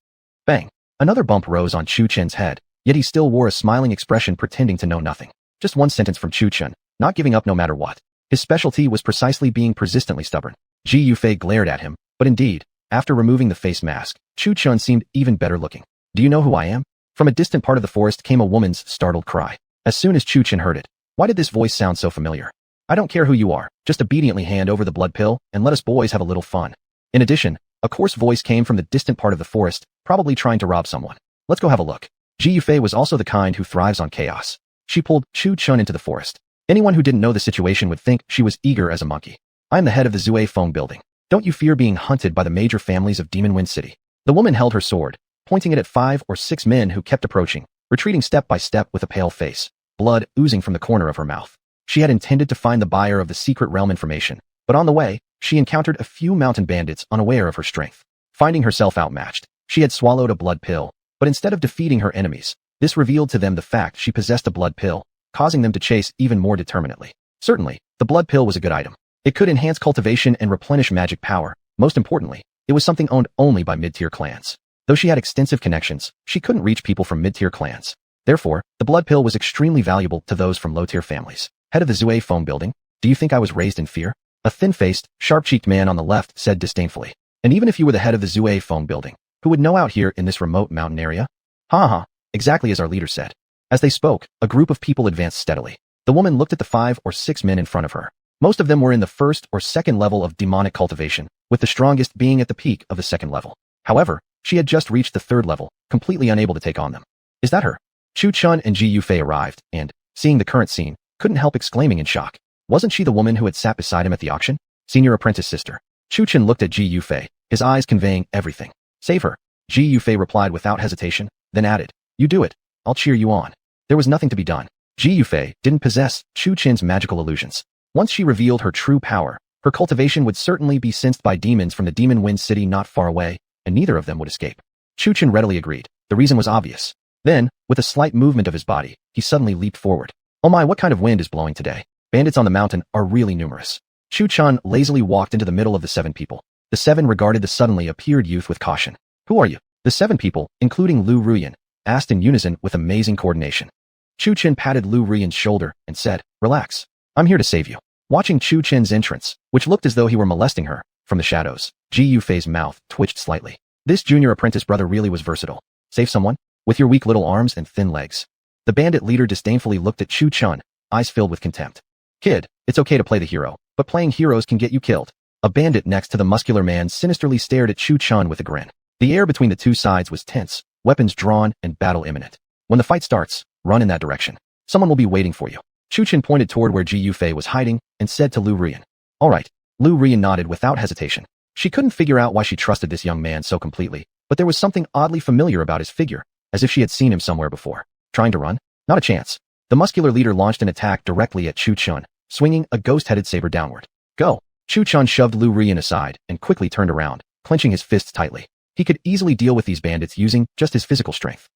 Bang! Another bump rose on Chu Chen's head, yet he still wore a smiling expression, pretending to know nothing. Just one sentence from Chu Chen, not giving up no matter what. His specialty was precisely being persistently stubborn. Ji Yufei glared at him, but indeed, after removing the face mask, Chu Chen seemed even better looking. "Do you know who I am?" From a distant part of the forest came a woman's startled cry. As soon as Chu Chen heard it, why did this voice sound so familiar? "I don't care who you are, just obediently hand over the blood pill and let us boys have a little fun." In addition, a coarse voice came from the distant part of the forest, probably trying to rob someone. "Let's go have a look." Ji Yufei was also the kind who thrives on chaos. She pulled Chu Chen into the forest. Anyone who didn't know the situation would think she was eager as a monkey. "I am the head of the Zue Feng building. Don't you fear being hunted by the major families of Demon Wind City?" The woman held her sword, pointing it at 5 or 6 men who kept approaching, retreating step by step with a pale face, blood oozing from the corner of her mouth. She had intended to find the buyer of the secret realm information, but on the way, she encountered a few mountain bandits unaware of her strength. Finding herself outmatched, she had swallowed a blood pill, but instead of defeating her enemies, this revealed to them the fact she possessed a blood pill, causing them to chase even more determinedly. Certainly, the blood pill was a good item. It could enhance cultivation and replenish magic power. Most importantly, it was something owned only by mid-tier clans. Though she had extensive connections, she couldn't reach people from mid-tier clans. Therefore, the blood pill was extremely valuable to those from low-tier families. "Head of the Zue Feng building, do you think I was raised in fear?" A thin-faced, sharp-cheeked man on the left said disdainfully. "And even if you were the head of the Zue Feng building, who would know out here in this remote mountain area?" "Ha ha, exactly as our leader said." As they spoke, a group of people advanced steadily. The woman looked at the 5 or 6 men in front of her. Most of them were in the 1st or 2nd level of demonic cultivation, with the strongest being at the peak of the 2nd level. However, she had just reached the 3rd level, completely unable to take on them. "Is that her?" Chu Chen and Ji Yufei arrived, and, seeing the current scene, couldn't help exclaiming in shock. Wasn't she the woman who had sat beside him at the auction? Senior apprentice sister. Chu Chen looked at Ji Yufei, his eyes conveying everything. "Save her." Ji Yufei replied without hesitation, then added, "You do it. I'll cheer you on." There was nothing to be done. Ji Yufei didn't possess Chu Chen's magical illusions. Once she revealed her true power, her cultivation would certainly be sensed by demons from the Demon Wind City not far away, and neither of them would escape. Chu Chen readily agreed. The reason was obvious. Then, with a slight movement of his body, he suddenly leaped forward. "Oh my, what kind of wind is blowing today? Bandits on the mountain are really numerous." Chu Chen lazily walked into the middle of the 7 people. The 7 regarded the suddenly appeared youth with caution. "Who are you?" The 7 people, including Lu Ruyan, asked in unison with amazing coordination. Chu Chen patted Lu Ruyan's shoulder and said, "Relax. I'm here to save you." Watching Chu Chen's entrance, which looked as though he were molesting her, From the shadows, Ji Yufei's mouth twitched slightly. This junior apprentice brother really was versatile. Save someone? With your weak little arms and thin legs. The bandit leader disdainfully looked at Chu Chun, eyes filled with contempt. Kid, it's okay to play the hero, but playing heroes can get you killed. A bandit next to the muscular man sinisterly stared at Chu Chun with a grin. The air between the two sides was tense, weapons drawn, and battle imminent. When the fight starts, run in that direction. Someone will be waiting for you. Chu Chun pointed toward where Ji Yufei was hiding and said to Lu Rian. All right. Lu Rian nodded without hesitation. She couldn't figure out why she trusted this young man so completely, but there was something oddly familiar about his figure, as if she had seen him somewhere before. Trying to run? Not a chance. The muscular leader launched an attack directly at Chu Chun, swinging a ghost-headed saber downward. Go! Chu Chun shoved Lu Rian aside and quickly turned around, clenching his fists tightly. He could easily deal with these bandits using just his physical strength.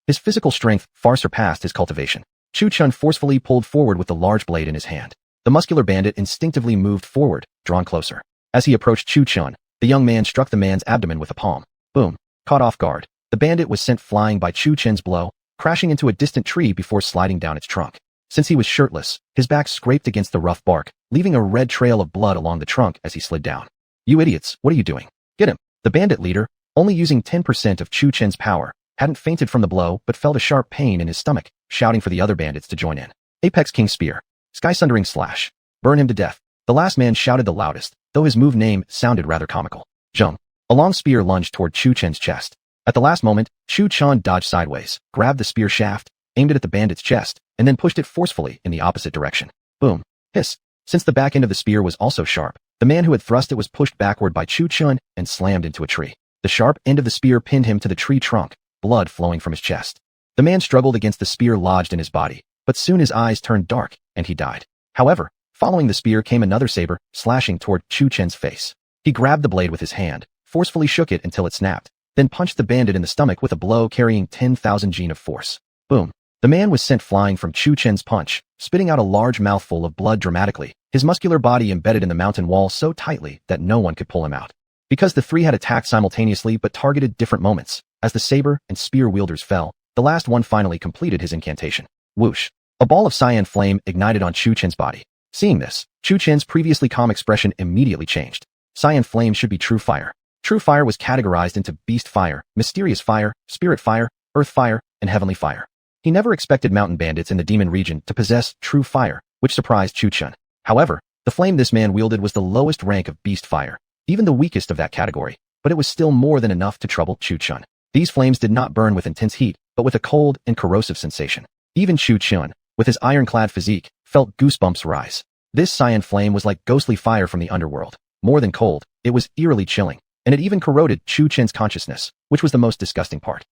His physical strength far surpassed his cultivation. Chu Chun forcefully pulled forward with the large blade in his hand. The muscular bandit instinctively moved forward, drawn closer. As he approached Chu Chun, the young man struck the man's abdomen with a palm. Boom. Caught off guard, the bandit was sent flying by Chu Chun's blow, crashing into a distant tree before sliding down its trunk. Since he was shirtless, his back scraped against the rough bark, leaving a red trail of blood along the trunk as he slid down. You idiots, what are you doing? Get him. The bandit leader, only using 10% of Chu Chun's power, hadn't fainted from the blow but felt a sharp pain in his stomach, shouting for the other bandits to join in. Apex King Spear. Sky-sundering slash. Burn him to death. The last man shouted the loudest, though his move name sounded rather comical. Jump. A long spear lunged toward Chu Chun's chest. At the last moment, Chu Chun dodged sideways, grabbed the spear shaft, aimed it at the bandit's chest, and then pushed it forcefully in the opposite direction. Boom. Hiss. Since the back end of the spear was also sharp, the man who had thrust it was pushed backward by Chu Chun and slammed into a tree. The sharp end of the spear pinned him to the tree trunk, blood flowing from his chest. The man struggled against the spear lodged in his body, but soon his eyes turned dark, and he died. However, following the spear came another saber, slashing toward Chu Chun's face. He grabbed the blade with his hand, forcefully shook it until it snapped, then punched the bandit in the stomach with a blow carrying 10,000 gene of force. Boom. The man was sent flying from Chu Chun's punch, spitting out a large mouthful of blood dramatically, his muscular body embedded in the mountain wall so tightly that no one could pull him out. Because the three had attacked simultaneously but targeted different moments, as the saber and spear wielders fell, the last one finally completed his incantation. Whoosh. A ball of cyan flame ignited on Chu Chun's body. Seeing this, Chu Chun's previously calm expression immediately changed. Cyan flame should be true fire. True fire was categorized into beast fire, mysterious fire, spirit fire, earth fire, and heavenly fire. He never expected mountain bandits in the demon region to possess true fire, which surprised Chu Chun. However, the flame this man wielded was the lowest rank of beast fire, even the weakest of that category, but it was still more than enough to trouble Chu Chun. These flames did not burn with intense heat, but with a cold and corrosive sensation. Even Chu Chun, with his ironclad physique, felt goosebumps rise. This cyan flame was like ghostly fire from the underworld. More than cold, it was eerily chilling, and it even corroded Chu Chun's consciousness, which was the most disgusting part.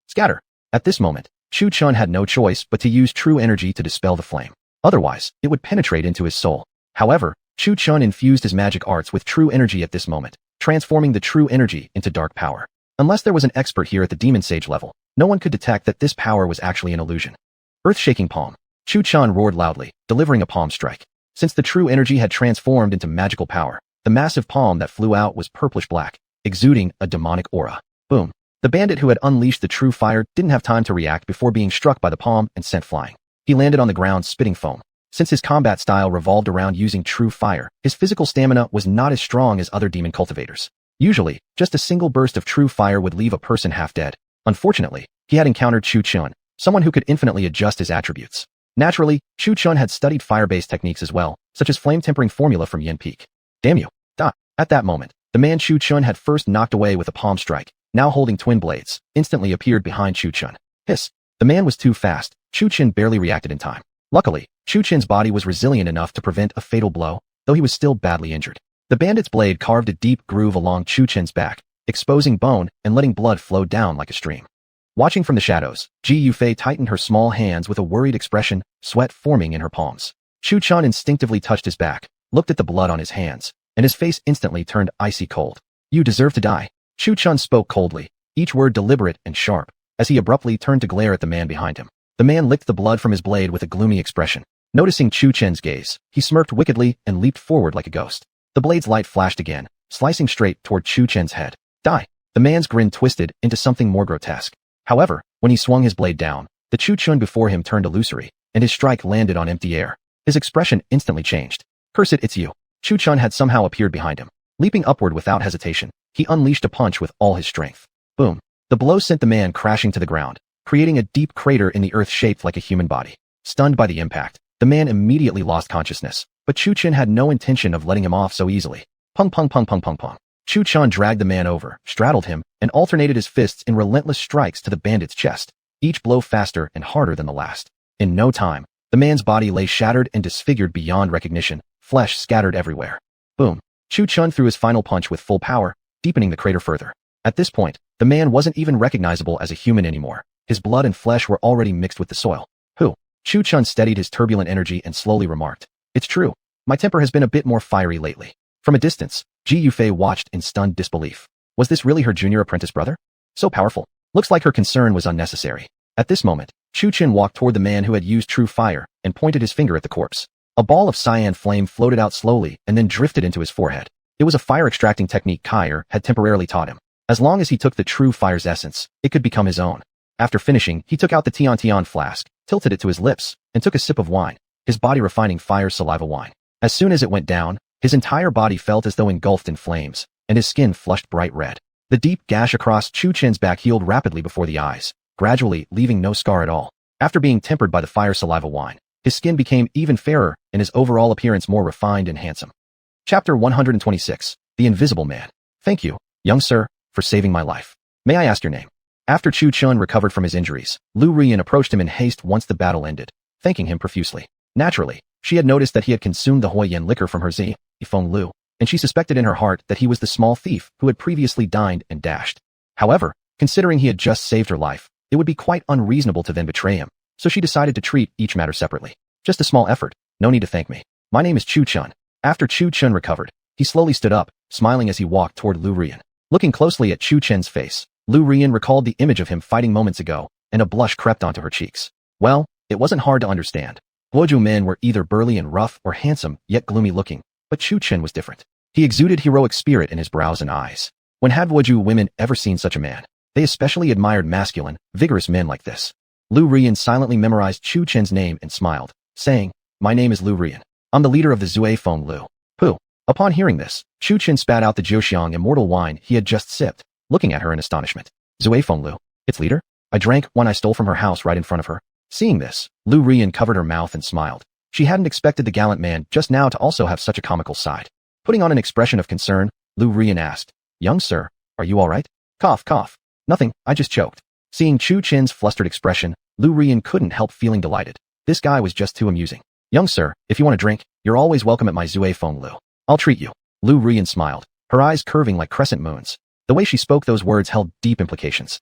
Scatter. At this moment, Chu Chun had no choice but to use true energy to dispel the flame. Otherwise, it would penetrate into his soul. However, Chu Chun infused his magic arts with true energy at this moment, transforming the true energy into dark power. Unless there was an expert here at the demon sage level, no one could detect that this power was actually an illusion. Earth-shaking palm. Chu Chun roared loudly, delivering a palm strike. Since the true energy had transformed into magical power, the massive palm that flew out was purplish-black, exuding a demonic aura. Boom. The bandit who had unleashed the true fire didn't have time to react before being struck by the palm and sent flying. He landed on the ground spitting foam. Since his combat style revolved around using true fire, his physical stamina was not as strong as other demon cultivators. Usually, just a single burst of true fire would leave a person half dead. Unfortunately, he had encountered Chu Chun, someone who could infinitely adjust his attributes. Naturally, Chu Chun had studied fire-based techniques as well, such as flame-tempering formula from Yin Peak. Damn you. Dot. At that moment, the man Chu Chun had first knocked away with a palm strike, now holding twin blades, instantly appeared behind Chu Chun. Hiss. The man was too fast. Chu Chun barely reacted in time. Luckily, Chu Chun's body was resilient enough to prevent a fatal blow, though he was still badly injured. The bandit's blade carved a deep groove along Chu Chun's back, exposing bone and letting blood flow down like a stream. Watching from the shadows, Ji Yufei tightened her small hands with a worried expression, sweat forming in her palms. Chu Chun instinctively touched his back, looked at the blood on his hands, and his face instantly turned icy cold. You deserve to die. Chu Chun spoke coldly, each word deliberate and sharp, as he abruptly turned to glare at the man behind him. The man licked the blood from his blade with a gloomy expression. Noticing Chu Chun's gaze, he smirked wickedly and leaped forward like a ghost. The blade's light flashed again, slicing straight toward Chu Chun's head. Die. The man's grin twisted into something more grotesque. However, when he swung his blade down, the Chu Chun before him turned illusory, and his strike landed on empty air. His expression instantly changed. Curse it, it's you. Chu Chun had somehow appeared behind him. Leaping upward without hesitation, he unleashed a punch with all his strength. Boom. The blow sent the man crashing to the ground, creating a deep crater in the earth shaped like a human body. Stunned by the impact, the man immediately lost consciousness, but Chu Chen had no intention of letting him off so easily. Pung pung pung pung pung pung. Chu Chen dragged the man over, straddled him, and alternated his fists in relentless strikes to the bandit's chest, each blow faster and harder than the last. In no time, the man's body lay shattered and disfigured beyond recognition, flesh scattered everywhere. Boom. Chu Chen threw his final punch with full power, deepening the crater further. At this point, the man wasn't even recognizable as a human anymore. His blood and flesh were already mixed with the soil. Who? Chu Chen steadied his turbulent energy and slowly remarked. It's true. My temper has been a bit more fiery lately. From a distance, Ji Yufei watched in stunned disbelief. Was this really her junior apprentice brother? So powerful. Looks like her concern was unnecessary. At this moment, Chu Chen walked toward the man who had used true fire and pointed his finger at the corpse. A ball of cyan flame floated out slowly and then drifted into his forehead. It was a fire-extracting technique Kai'er had temporarily taught him. As long as he took the true fire's essence, it could become his own. After finishing, he took out the Tian flask, tilted it to his lips, and took a sip of wine, his body refining fire's saliva wine. As soon as it went down, his entire body felt as though engulfed in flames, and his skin flushed bright red. The deep gash across Chu Chen's back healed rapidly before the eyes, gradually leaving no scar at all. After being tempered by the fire saliva wine, his skin became even fairer and his overall appearance more refined and handsome. Chapter 126. The Invisible Man. Thank you, young sir, for saving my life. May I ask your name? After Chu Chen recovered from his injuries, Lu Rian approached him in haste once the battle ended, thanking him profusely. Naturally, she had noticed that he had consumed the Huoyan liquor from her Zi, Yifeng Lu, and she suspected in her heart that he was the small thief who had previously dined and dashed. However, considering he had just saved her life, it would be quite unreasonable to then betray him, so she decided to treat each matter separately. Just a small effort, no need to thank me. My name is Chu Chen. After Chu Chen recovered, he slowly stood up, smiling as he walked toward Lu Rian. Looking closely at Chu Chen's face, Lu Rian recalled the image of him fighting moments ago, and a blush crept onto her cheeks. Well, it wasn't hard to understand. Guozhou men were either burly and rough or handsome, yet gloomy looking, but Chu Chen was different. He exuded heroic spirit in his brows and eyes. When had Guozhou women ever seen such a man? They especially admired masculine, vigorous men like this. Lu Rian silently memorized Chu Chen's name and smiled, saying, My name is Lu Rian. I'm the leader of the Zui Feng Lu. Pooh. Upon hearing this, Chu Chen spat out the Jiuxiang immortal wine he had just sipped, looking at her in astonishment. Zui Feng Lu, its leader? I drank one I stole from her house right in front of her. Seeing this, Lu Rian covered her mouth and smiled. She hadn't expected the gallant man just now to also have such a comical side. Putting on an expression of concern, Lu Rian asked, Young sir, are you all right? Cough, cough. Nothing, I just choked. Seeing Chu Chen's flustered expression, Lu Rian couldn't help feeling delighted. This guy was just too amusing. Young sir, if you want a drink, you're always welcome at my Zui Feng Lu. I'll treat you. Lu Rian smiled, her eyes curving like crescent moons. The way she spoke those words held deep implications.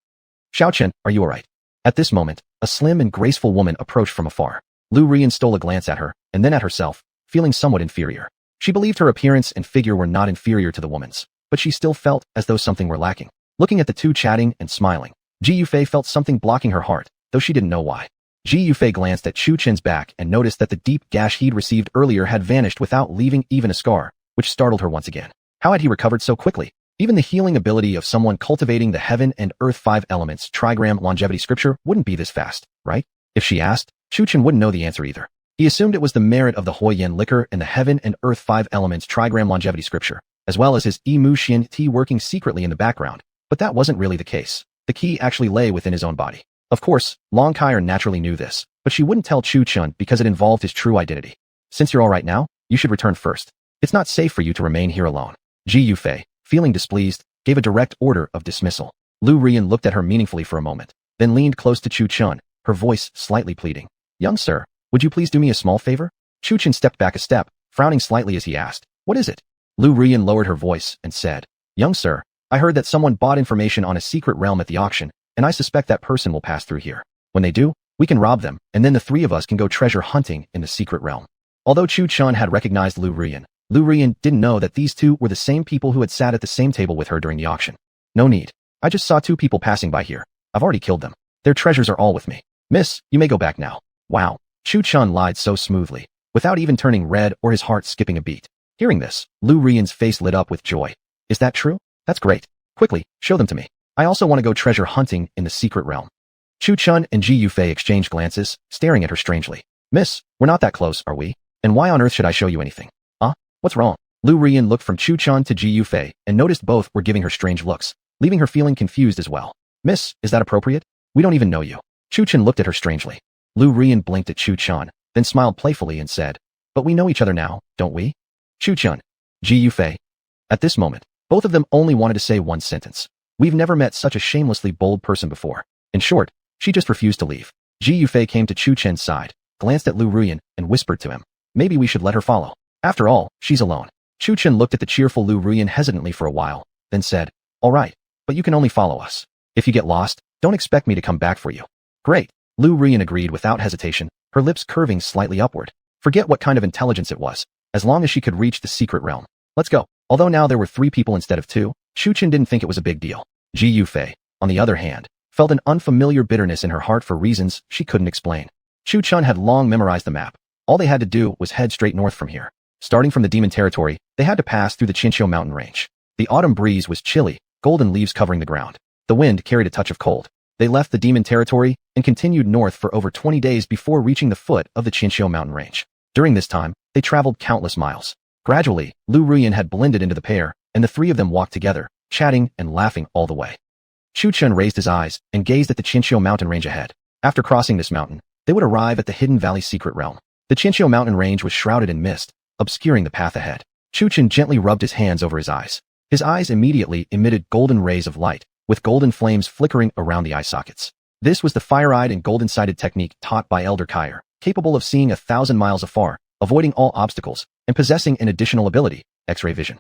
Xiao Chen, are you all right? At this moment, a slim and graceful woman approached from afar. Lu Rian stole a glance at her, and then at herself, feeling somewhat inferior. She believed her appearance and figure were not inferior to the woman's, but she still felt as though something were lacking. Looking at the two chatting and smiling, Ji Yufei felt something blocking her heart, though she didn't know why. Ji Yufei glanced at Chu Chen's back and noticed that the deep gash he'd received earlier had vanished without leaving even a scar, which startled her once again. How had he recovered so quickly? Even the healing ability of someone cultivating the heaven and earth 5 elements trigram longevity scripture wouldn't be this fast, right? If she asked, Chu Chen wouldn't know the answer either. He assumed it was the merit of the Huoyan liquor and the heaven and earth 5 elements trigram longevity scripture, as well as his Mu Xian tea working secretly in the background, but that wasn't really the case. The key actually lay within his own body. Of course, Long Kai'er naturally knew this, but she wouldn't tell Chu Chen because it involved his true identity. Since you're all right now, you should return first. It's not safe for you to remain here alone. Ji Yufei, feeling displeased, gave a direct order of dismissal. Lu Rian looked at her meaningfully for a moment, then leaned close to Chu Chen, her voice slightly pleading. Young sir, would you please do me a small favor? Chu Chen stepped back a step, frowning slightly as he asked, What is it? Lu Rian lowered her voice and said, Young sir, I heard that someone bought information on a secret realm at the auction, and I suspect that person will pass through here. When they do, we can rob them, and then the three of us can go treasure hunting in the secret realm. Although Chu Chen had recognized Lu Rian didn't know that these two were the same people who had sat at the same table with her during the auction. No need. I just saw two people passing by here. I've already killed them. Their treasures are all with me. Miss, you may go back now. Wow. Chu Chen lied so smoothly, without even turning red or his heart skipping a beat. Hearing this, Lu Rian's face lit up with joy. Is that true? That's great. Quickly, show them to me. I also want to go treasure hunting in the secret realm. Chu Chen and Ji Yufei exchanged glances, staring at her strangely. Miss, we're not that close, are we? And why on earth should I show you anything? What's wrong? Lu Rian looked from Chu Chun to Ji Yufei and noticed both were giving her strange looks, leaving her feeling confused as well. Miss, is that appropriate? We don't even know you. Chu Chun looked at her strangely. Lu Rian blinked at Chu Chun, then smiled playfully and said, but we know each other now, don't we? Chu Chun. Ji Yufei. At this moment, both of them only wanted to say one sentence. We've never met such a shamelessly bold person before. In short, she just refused to leave. Ji Yufei came to Chu Chen's side, glanced at Lu Rian, and whispered to him, maybe we should let her follow. After all, she's alone. Chu Chen looked at the cheerful Lu Rian hesitantly for a while, then said, all right, but you can only follow us. If you get lost, don't expect me to come back for you. Great. Lu Rian agreed without hesitation, her lips curving slightly upward. Forget what kind of intelligence it was, as long as she could reach the secret realm. Let's go. Although now there were 3 people instead of 2, Chu Chen didn't think it was a big deal. Ji Yufei, on the other hand, felt an unfamiliar bitterness in her heart for reasons she couldn't explain. Chu Chun had long memorized the map. All they had to do was head straight north from here. Starting from the demon territory, they had to pass through the Qinqiu mountain range. The autumn breeze was chilly, golden leaves covering the ground. The wind carried a touch of cold. They left the demon territory and continued north for over 20 days before reaching the foot of the Qinqiu mountain range. During this time, they traveled countless miles. Gradually, Lu Rian had blended into the pair, and the 3 of them walked together, chatting and laughing all the way. Chu Chun raised his eyes and gazed at the Qinqiu mountain range ahead. After crossing this mountain, they would arrive at the Hidden Valley secret realm. The Qinqiu mountain range was shrouded in mist, obscuring the path ahead. Chu Chun gently rubbed his hands over his eyes. His eyes immediately emitted golden rays of light, with golden flames flickering around the eye sockets. This was the fire-eyed and golden-sighted technique taught by Elder Kyer, capable of seeing 1,000 miles afar, avoiding all obstacles, and possessing an additional ability, X-ray vision.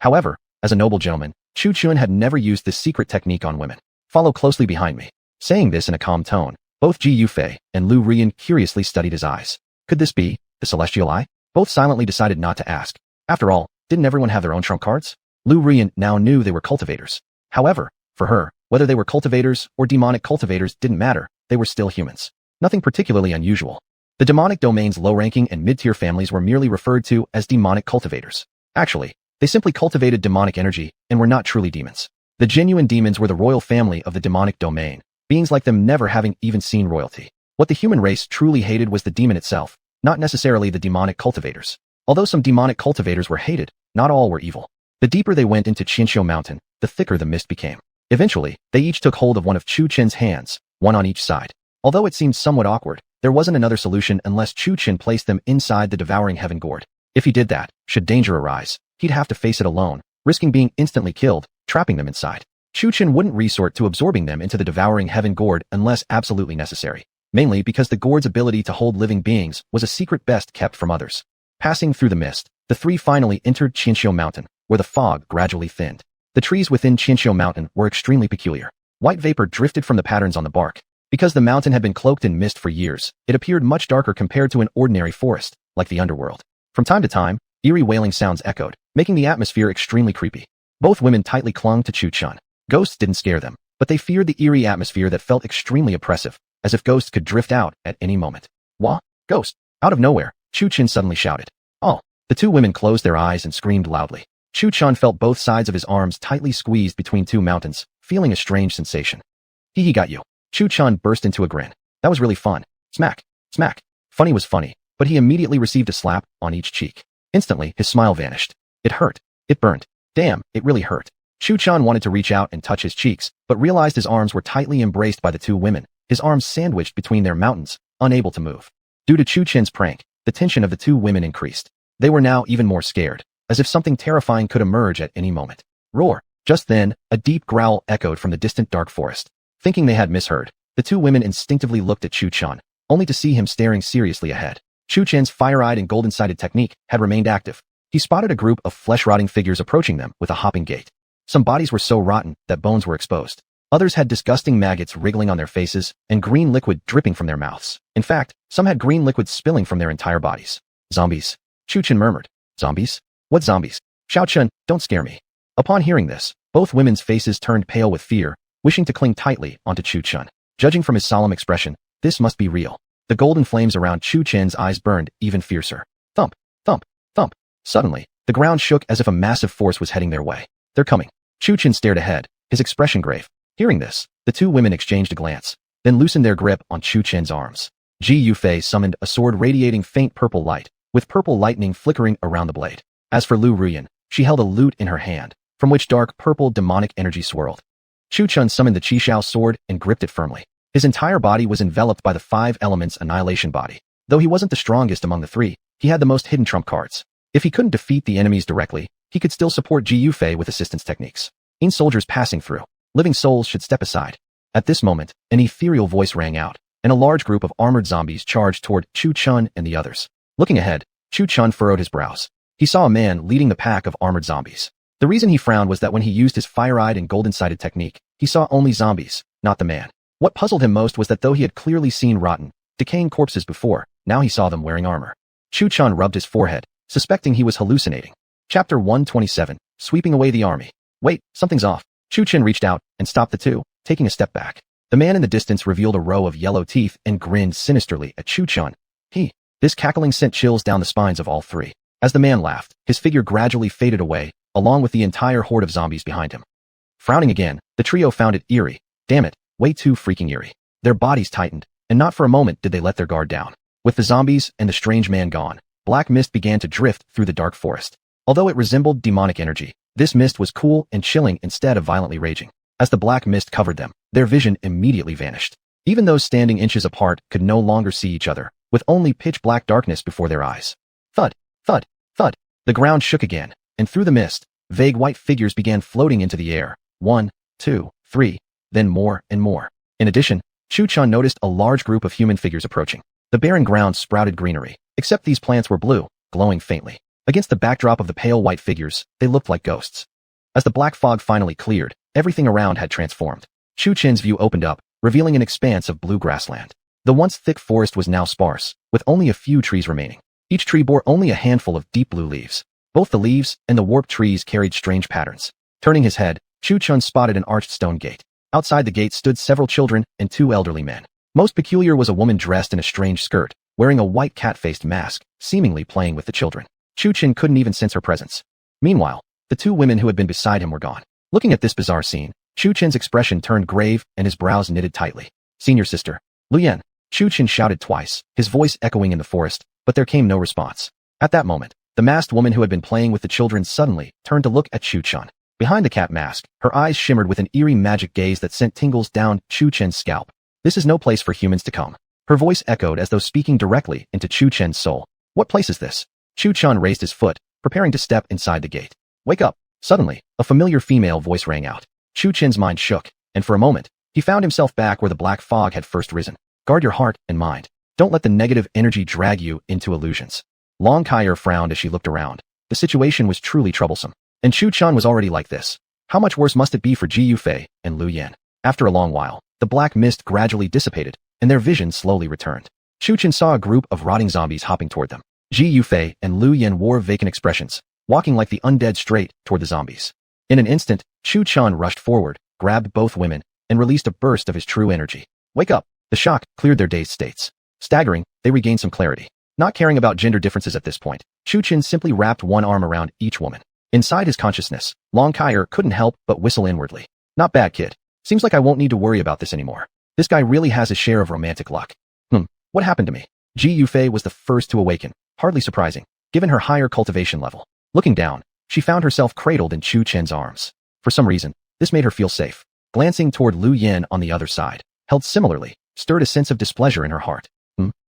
However, as a noble gentleman, Chu Chun had never used this secret technique on women. Follow closely behind me. Saying this in a calm tone, both Ji Yufei and Lu Rian curiously studied his eyes. Could this be the celestial eye? Both silently decided not to ask. After all, didn't everyone have their own trump cards? Lu Rian now knew they were cultivators. However, for her, whether they were cultivators or demonic cultivators didn't matter, they were still humans. Nothing particularly unusual. The demonic domain's low-ranking and mid-tier families were merely referred to as demonic cultivators. Actually, they simply cultivated demonic energy and were not truly demons. The genuine demons were the royal family of the demonic domain, beings like them never having even seen royalty. What the human race truly hated was the demon itself, not necessarily the demonic cultivators. Although some demonic cultivators were hated, not all were evil. The deeper they went into Qinqiu Mountain, the thicker the mist became. Eventually, they each took hold of one of Chu Chen's hands, one on each side. Although it seemed somewhat awkward, there wasn't another solution unless Chu Chen placed them inside the devouring heaven gourd. If he did that, should danger arise, he'd have to face it alone, risking being instantly killed, trapping them inside. Chu Chen wouldn't resort to absorbing them into the devouring heaven gourd unless absolutely necessary, mainly because the gourd's ability to hold living beings was a secret best kept from others. Passing through the mist, the 3 finally entered Qinqiu Mountain, where the fog gradually thinned. The trees within Qinqiu Mountain were extremely peculiar. White vapor drifted from the patterns on the bark. Because the mountain had been cloaked in mist for years, it appeared much darker compared to an ordinary forest, like the underworld. From time to time, eerie wailing sounds echoed, making the atmosphere extremely creepy. Both women tightly clung to Chu Chun. Ghosts didn't scare them, but they feared the eerie atmosphere that felt extremely oppressive, as if ghosts could drift out at any moment. Wah! Ghost! Out of nowhere, Chu Chun suddenly shouted. Oh! The 2 women closed their eyes and screamed loudly. Chu Chun felt both sides of his arms tightly squeezed between 2 mountains, feeling a strange sensation. He got you. Chu Chun burst into a grin. That was really fun. Smack. Smack. Funny was funny, but he immediately received a slap on each cheek. Instantly, his smile vanished. It hurt. It burned. Damn, it really hurt. Chu Chun wanted to reach out and touch his cheeks, but realized his arms were tightly embraced by the 2 women, his arms sandwiched between their mountains, unable to move. Due to Chu Chen's prank, the tension of the 2 women increased. They were now even more scared, as if something terrifying could emerge at any moment. Roar! Just then, a deep growl echoed from the distant dark forest. Thinking they had misheard, the 2 women instinctively looked at Chu Chun, only to see him staring seriously ahead. Chu Chen's fire-eyed and golden-sighted technique had remained active. He spotted a group of flesh-rotting figures approaching them with a hopping gait. Some bodies were so rotten that bones were exposed. Others had disgusting maggots wriggling on their faces and green liquid dripping from their mouths. In fact, some had green liquid spilling from their entire bodies. Zombies. Chu Chun murmured. Zombies? What zombies? Xiao Chun, don't scare me. Upon hearing this, both women's faces turned pale with fear, wishing to cling tightly onto Chu Chun. Judging from his solemn expression, this must be real. The golden flames around Chu Chen's eyes burned even fiercer. Thump, thump, thump. Suddenly, the ground shook as if a massive force was heading their way. They're coming. Chu Chun stared ahead, his expression grave. Hearing this, the 2 women exchanged a glance, then loosened their grip on Chu Chen's arms. Ji Yufei summoned a sword radiating faint purple light, with purple lightning flickering around the blade. As for Lu Ruyan, she held a lute in her hand, from which dark purple demonic energy swirled. Chu Chun summoned the Qishao sword and gripped it firmly. His entire body was enveloped by the 5 elements annihilation body. Though he wasn't the strongest among the 3, he had the most hidden trump cards. If he couldn't defeat the enemies directly, he could still support Ji Yufei with assistance techniques. In soldiers passing through, living souls should step aside. At this moment, an ethereal voice rang out, and a large group of armored zombies charged toward Chu Chun and the others. Looking ahead, Chu Chun furrowed his brows. He saw a man leading the pack of armored zombies. The reason he frowned was that when he used his fire-eyed and golden-sighted technique, he saw only zombies, not the man. What puzzled him most was that though he had clearly seen rotten, decaying corpses before, now he saw them wearing armor. Chu Chun rubbed his forehead, suspecting he was hallucinating. Chapter 127, Sweeping Away the Army. Wait, something's off. Chu Chun reached out and stopped the two, taking a step back. The man in the distance revealed a row of yellow teeth and grinned sinisterly at Chu Chun. This cackling sent chills down the spines of all 3. As the man laughed, his figure gradually faded away, along with the entire horde of zombies behind him. Frowning again, the trio found it eerie. Damn it, way too freaking eerie. Their bodies tightened, and not for a moment did they let their guard down. With the zombies and the strange man gone, black mist began to drift through the dark forest. Although it resembled demonic energy, this mist was cool and chilling instead of violently raging. As the black mist covered them, their vision immediately vanished. Even those standing inches apart could no longer see each other, with only pitch-black darkness before their eyes. Thud, thud, thud. The ground shook again, and through the mist, vague white figures began floating into the air. 1, 2, 3, then more and more. In addition, Chu Chun noticed a large group of human figures approaching. The barren ground sprouted greenery, except these plants were blue, glowing faintly. Against the backdrop of the pale white figures, they looked like ghosts. As the black fog finally cleared, everything around had transformed. Chu Chen's view opened up, revealing an expanse of blue grassland. The once thick forest was now sparse, with only a few trees remaining. Each tree bore only a handful of deep blue leaves. Both the leaves and the warped trees carried strange patterns. Turning his head, Chu Chun spotted an arched stone gate. Outside the gate stood several children and 2 elderly men. Most peculiar was a woman dressed in a strange skirt, wearing a white cat-faced mask, seemingly playing with the children. Chu Chun couldn't even sense her presence. Meanwhile, the 2 women who had been beside him were gone. Looking at this bizarre scene, Chu Chun's expression turned grave and his brows knitted tightly. Senior sister, Lu Yan. Chu Chun shouted twice, his voice echoing in the forest, but there came no response. At that moment, the masked woman who had been playing with the children suddenly turned to look at Chu Chun. Behind the cat mask, her eyes shimmered with an eerie magic gaze that sent tingles down Chu Chen's scalp. This is no place for humans to come. Her voice echoed as though speaking directly into Chu Chen's soul. What place is this? Chu Chun raised his foot, preparing to step inside the gate. Wake up. Suddenly, a familiar female voice rang out. Chu Chen's mind shook, and for a moment, he found himself back where the black fog had first risen. Guard your heart and mind. Don't let the negative energy drag you into illusions. Long Kaier frowned as she looked around. The situation was truly troublesome. And Chu Chun was already like this. How much worse must it be for Ji Yufei and Lu Yan? After a long while, the black mist gradually dissipated, and their vision slowly returned. Chu Chun saw a group of rotting zombies hopping toward them. Ji Yufei and Lu Yan wore vacant expressions, walking like the undead straight toward the zombies. In an instant, Chu Chun rushed forward, grabbed both women, and released a burst of his true energy. Wake up! The shock cleared their dazed states. Staggering, they regained some clarity. Not caring about gender differences at this point, Chu Chun simply wrapped one arm around each woman. Inside his consciousness, Long Kaier couldn't help but whistle inwardly. Not bad, kid. Seems like I won't need to worry about this anymore. This guy really has his share of romantic luck. What happened to me? Ji Yufei was the first to awaken, hardly surprising, given her higher cultivation level. Looking down, she found herself cradled in Chu Chen's arms. For some reason, this made her feel safe. Glancing toward Lu Yan on the other side, held similarly, stirred a sense of displeasure in her heart.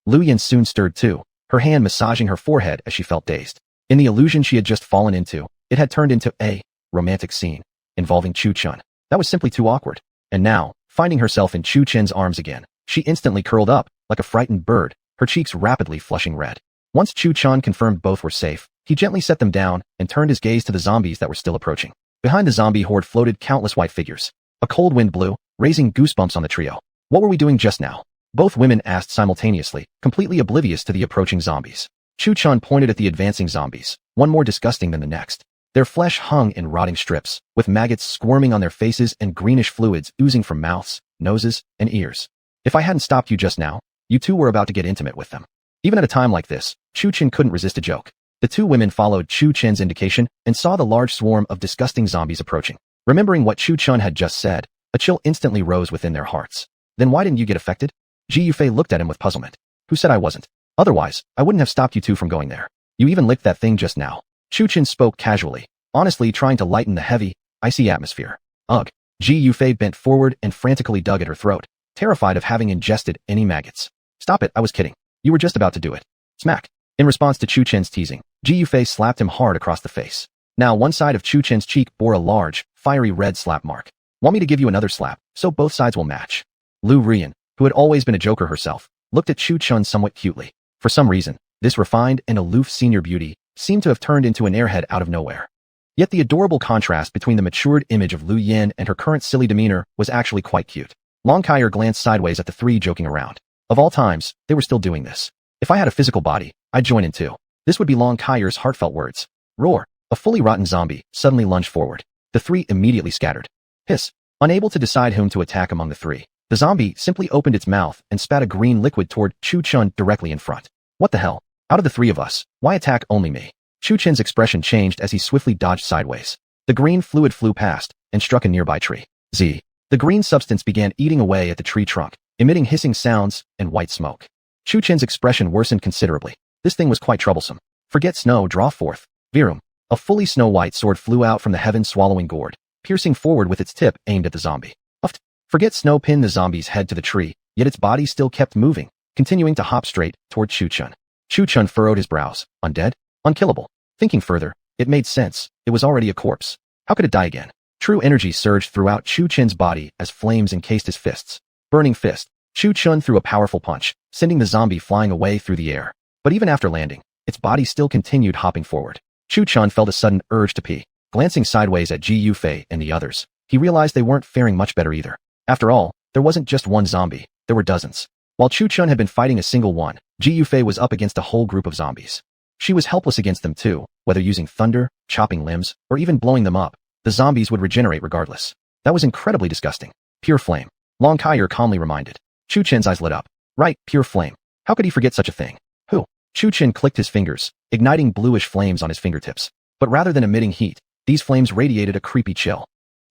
Lu Yan soon stirred too, her hand massaging her forehead as she felt dazed. In the illusion she had just fallen into, it had turned into a romantic scene involving Chu Chun. That was simply too awkward. And now, finding herself in Chu Chen's arms again, she instantly curled up, like a frightened bird, her cheeks rapidly flushing red. Once Chu Chun confirmed both were safe, he gently set them down and turned his gaze to the zombies that were still approaching. Behind the zombie horde floated countless white figures. A cold wind blew, raising goosebumps on the trio. What were we doing just now? Both women asked simultaneously, completely oblivious to the approaching zombies. Chu Chun pointed at the advancing zombies, one more disgusting than the next. Their flesh hung in rotting strips, with maggots squirming on their faces and greenish fluids oozing from mouths, noses, and ears. If I hadn't stopped you just now, you two were about to get intimate with them. Even at a time like this, Chu Chun couldn't resist a joke. The 2 women followed Chu Chen's indication and saw the large swarm of disgusting zombies approaching. Remembering what Chu Chun had just said, a chill instantly rose within their hearts. Then why didn't you get affected? Ji Yufei looked at him with puzzlement. Who said I wasn't? Otherwise, I wouldn't have stopped you two from going there. You even licked that thing just now. Chu Chen spoke casually, honestly trying to lighten the heavy, icy atmosphere. Ugh. Ji Yufei bent forward and frantically dug at her throat, terrified of having ingested any maggots. Stop it, I was kidding. You were just about to do it. Smack. In response to Chu Chen's teasing, Ji Yufei slapped him hard across the face. Now one side of Chu Chen's cheek bore a large, fiery red slap mark. Want me to give you another slap, so both sides will match? Lu Rian, who had always been a joker herself, looked at Chu Chen somewhat cutely. For some reason, this refined and aloof senior beauty seemed to have turned into an airhead out of nowhere. Yet the adorable contrast between the matured image of Lu Yan and her current silly demeanor was actually quite cute. Long Kaier glanced sideways at the three joking around. Of all times, they were still doing this. If I had a physical body, I'd join in too. This would be Long Kaier's heartfelt words. Roar. A fully rotten zombie suddenly lunged forward. The three immediately scattered. Hiss. Unable to decide whom to attack among the three, the zombie simply opened its mouth and spat a green liquid toward Chu Chen directly in front. What the hell? Out of the three of us, why attack only me? Chu Chen's expression changed as he swiftly dodged sideways. The green fluid flew past and struck a nearby tree. Z. The green substance began eating away at the tree trunk, emitting hissing sounds and white smoke. Chu Chen's expression worsened considerably. This thing was quite troublesome. Forget snow, draw forth. Virum. A fully snow-white sword flew out from the heaven-swallowing gourd, piercing forward with its tip aimed at the zombie. Uft. Forget snow pinned the zombie's head to the tree, yet its body still kept moving, continuing to hop straight toward Chu Chen. Chu Chen furrowed his brows. Undead? Unkillable. Thinking further, it made sense. It was already a corpse. How could it die again? True energy surged throughout Chu Chen's body as flames encased his fists. Burning fist. Chu Chen threw a powerful punch, sending the zombie flying away through the air. But even after landing, its body still continued hopping forward. Chu Chen felt a sudden urge to pee. Glancing sideways at Ji Yufei and the others, he realized they weren't faring much better either. After all, there wasn't just one zombie, there were dozens. While Chu Chen had been fighting a single one, Ji Yufei was up against a whole group of zombies. She was helpless against them too, whether using thunder, chopping limbs, or even blowing them up. The zombies would regenerate regardless. That was incredibly disgusting. Pure flame. Long Kaier calmly reminded. Chu Chen's eyes lit up. Right, pure flame. How could he forget such a thing? Who? Chu Chen clicked his fingers, igniting bluish flames on his fingertips. But rather than emitting heat, these flames radiated a creepy chill.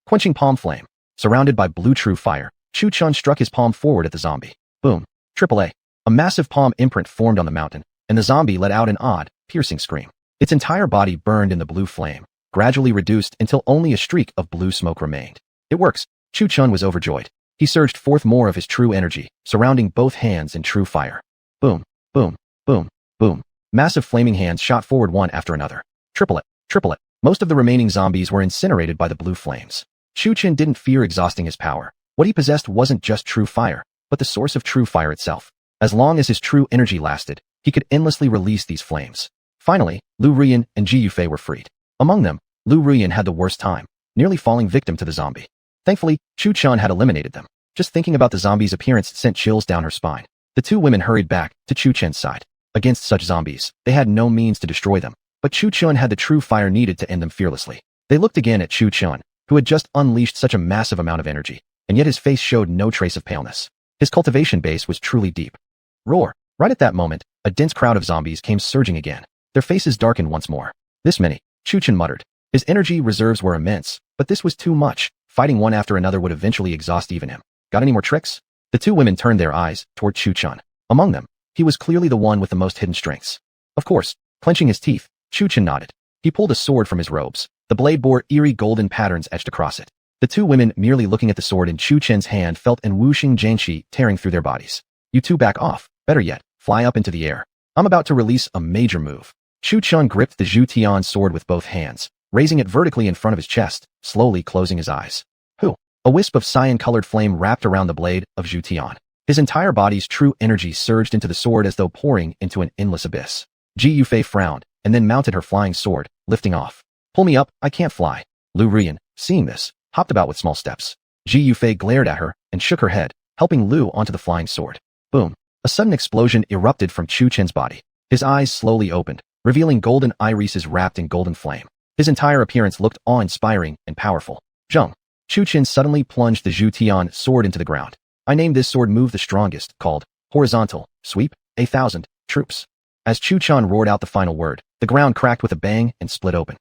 Quenching palm flame. Surrounded by blue true fire, Chu Chen struck his palm forward at the zombie. Boom. AAA. A massive palm imprint formed on the mountain, and the zombie let out an odd, piercing scream. Its entire body burned in the blue flame, gradually reduced until only a streak of blue smoke remained. It works. Chu Chen was overjoyed. He surged forth more of his true energy, surrounding both hands in true fire. Boom. Boom. Boom. Boom. Massive flaming hands shot forward one after another. Triplet. Triplet. Most of the remaining zombies were incinerated by the blue flames. Chu Chen didn't fear exhausting his power. What he possessed wasn't just true fire, but the source of true fire itself. As long as his true energy lasted, he could endlessly release these flames. Finally, Lu Rian and Ji Yufei were freed. Among them, Lu Rian had the worst time, nearly falling victim to the zombie. Thankfully, Chu Chen had eliminated them. Just thinking about the zombie's appearance sent chills down her spine. The two women hurried back to Chu Chen's side. Against such zombies, they had no means to destroy them, but Chu Chen had the true fire needed to end them fearlessly. They looked again at Chu Chen, who had just unleashed such a massive amount of energy, and yet his face showed no trace of paleness. His cultivation base was truly deep. Roar. Right at that moment, a dense crowd of zombies came surging again. Their faces darkened once more. This many, Chu Chen muttered. His energy reserves were immense, but this was too much. Fighting one after another would eventually exhaust even him. Got any more tricks? The two women turned their eyes toward Chu Chen. Among them, he was clearly the one with the most hidden strengths. Of course, clenching his teeth, Chu Chen nodded. He pulled a sword from his robes. The blade bore eerie golden patterns etched across it. The two women, merely looking at the sword in Chu Chen's hand, felt an whooshing jianqi tearing through their bodies. You two back off. Better yet, fly up into the air. I'm about to release a major move. Chu Chen gripped the Zhu Tian sword with both hands, raising it vertically in front of his chest, slowly closing his eyes. Who? A wisp of cyan-colored flame wrapped around the blade of Zhu Tian. His entire body's true energy surged into the sword as though pouring into an endless abyss. Ji Yufei frowned, and then mounted her flying sword, lifting off. Pull me up, I can't fly. Lu Rian, seeing this, hopped about with small steps. Ji Yufei glared at her and shook her head, helping Lu onto the flying sword. Boom. A sudden explosion erupted from Chu Chen's body. His eyes slowly opened, revealing golden irises wrapped in golden flame. His entire appearance looked awe-inspiring and powerful. Zheng. Chu Chen suddenly plunged the Zhu Tian sword into the ground. I named this sword move the strongest, called Horizontal Sweep, 1,000 troops. As Chu Chen roared out the final word, the ground cracked with a bang and split open.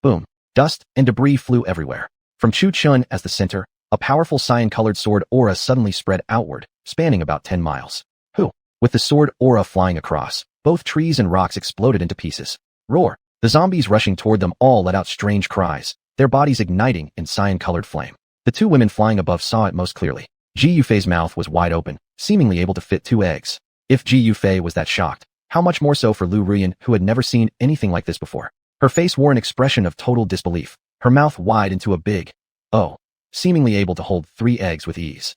Boom. Dust and debris flew everywhere. From Chu Chen as the center, a powerful cyan-colored sword aura suddenly spread outward, spanning about 10 miles. Who? With the sword aura flying across, both trees and rocks exploded into pieces. Roar. The The zombies rushing toward them all let out strange cries, their bodies igniting in cyan-colored flame. The two women flying above saw it most clearly. Ji Yufei's mouth was wide open, seemingly able to fit 2 eggs. If Ji Yufei was that shocked, how much more so for Lu Ruyan, who had never seen anything like this before. Her face wore an expression of total disbelief, her mouth wide into a big O, seemingly able to hold 3 eggs with ease.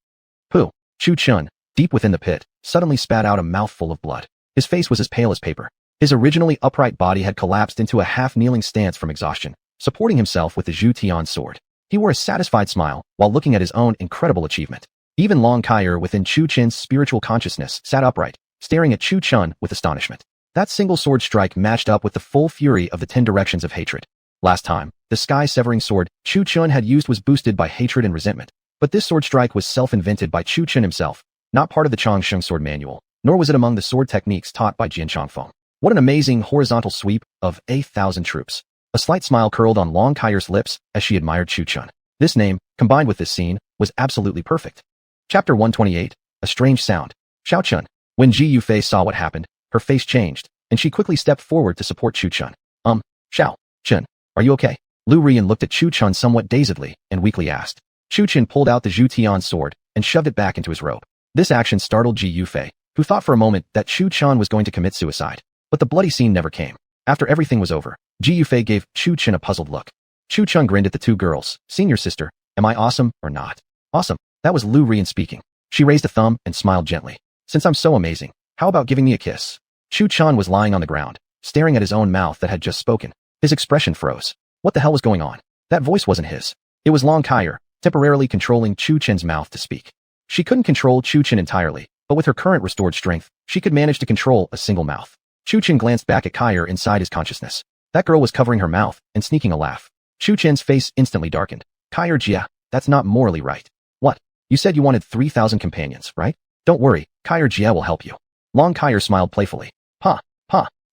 Pooh! Chu Chun, deep within the pit, suddenly spat out a mouthful of blood. His face was as pale as paper. His originally upright body had collapsed into a half-kneeling stance from exhaustion, supporting himself with the Zhu Tian's sword. He wore a satisfied smile while looking at his own incredible achievement. Even Long Kaier within Chu Chen's spiritual consciousness sat upright, staring at Chu Chun with astonishment. That single sword strike matched up with the full fury of the 10 directions of hatred. Last time, the sky-severing sword Chu Chun had used was boosted by hatred and resentment, but this sword strike was self-invented by Chu Chun himself, not part of the Changsheng sword manual, nor was it among the sword techniques taught by Jian Changfeng. What an amazing horizontal sweep of 1,000 troops. A slight smile curled on Long Kaier's lips as she admired Chu Chun. This name, combined with this scene, was absolutely perfect. Chapter 128, A Strange Sound. Xiao Chun. When Ji Yufei saw what happened, her face changed, and she quickly stepped forward to support Chu Chun. Xiao Chun, are you okay? Lu Ruyan looked at Chu Chun somewhat dazedly and weakly asked. Chu Chun pulled out the Zhu Tian's sword and shoved it back into his robe. This action startled Ji Yufei, who thought for a moment that Chu Chun was going to commit suicide. But the bloody scene never came. After everything was over, Ji Yufei gave Chu Chun a puzzled look. Chu Chun grinned at the two girls. Senior sister, am I awesome or not? Awesome. That was Lu Ruyan speaking. She raised a thumb and smiled gently. Since I'm so amazing, how about giving me a kiss? Chu Chun was lying on the ground, staring at his own mouth that had just spoken. His expression froze. What the hell was going on? That voice wasn't his. It was Long Kaier, temporarily controlling Chu Chen's mouth to speak. She couldn't control Chu Chen entirely, but with her current restored strength, she could manage to control a single mouth. Chu Chen glanced back at Kaier inside his consciousness. That girl was covering her mouth and sneaking a laugh. Chu Chen's face instantly darkened. Kaier Jia, that's not morally right. What? You said you wanted 3,000 companions, right? Don't worry, Kaier Jia will help you. Long Kaier smiled playfully. Pa.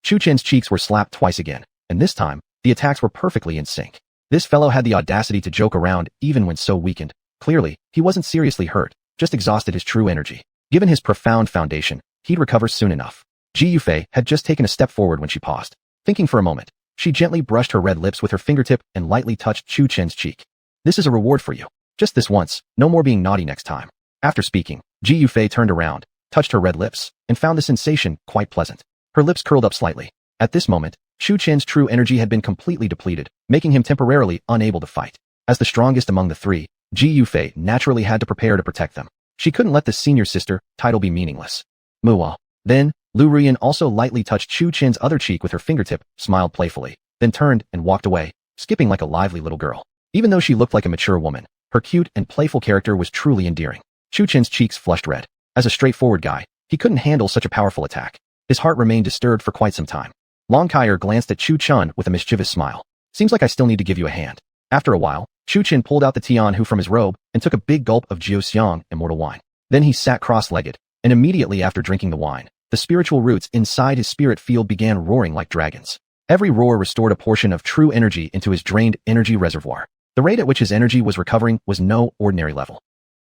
Chu Chen's cheeks were slapped twice again, and this time, the attacks were perfectly in sync. This fellow had the audacity to joke around even when so weakened. Clearly, he wasn't seriously hurt, just exhausted his true energy. Given his profound foundation, he'd recover soon enough. Ji Yufei had just taken a step forward when she paused. Thinking for a moment, she gently brushed her red lips with her fingertip and lightly touched Chu Chen's cheek. This is a reward for you. Just this once, no more being naughty next time. After speaking, Ji Yufei turned around, touched her red lips, and found the sensation quite pleasant. Her lips curled up slightly. At this moment, Chu Chen's true energy had been completely depleted, making him temporarily unable to fight. As the strongest among the three, Ji Yufei naturally had to prepare to protect them. She couldn't let the senior sister title be meaningless. Muwa. Then, Lu Ruyan also lightly touched Chu Chen's other cheek with her fingertip, smiled playfully, then turned and walked away, skipping like a lively little girl. Even though she looked like a mature woman, her cute and playful character was truly endearing. Chu Chen's cheeks flushed red. As a straightforward guy, he couldn't handle such a powerful attack. His heart remained disturbed for quite some time. Long Kaier glanced at Chu Chun with a mischievous smile. Seems like I still need to give you a hand. After a while, Chu Chen pulled out the Tianhu from his robe and took a big gulp of Jiuxiang immortal wine. Then he sat cross-legged, and immediately after drinking the wine, the spiritual roots inside his spirit field began roaring like dragons. Every roar restored a portion of true energy into his drained energy reservoir. The rate at which his energy was recovering was no ordinary level.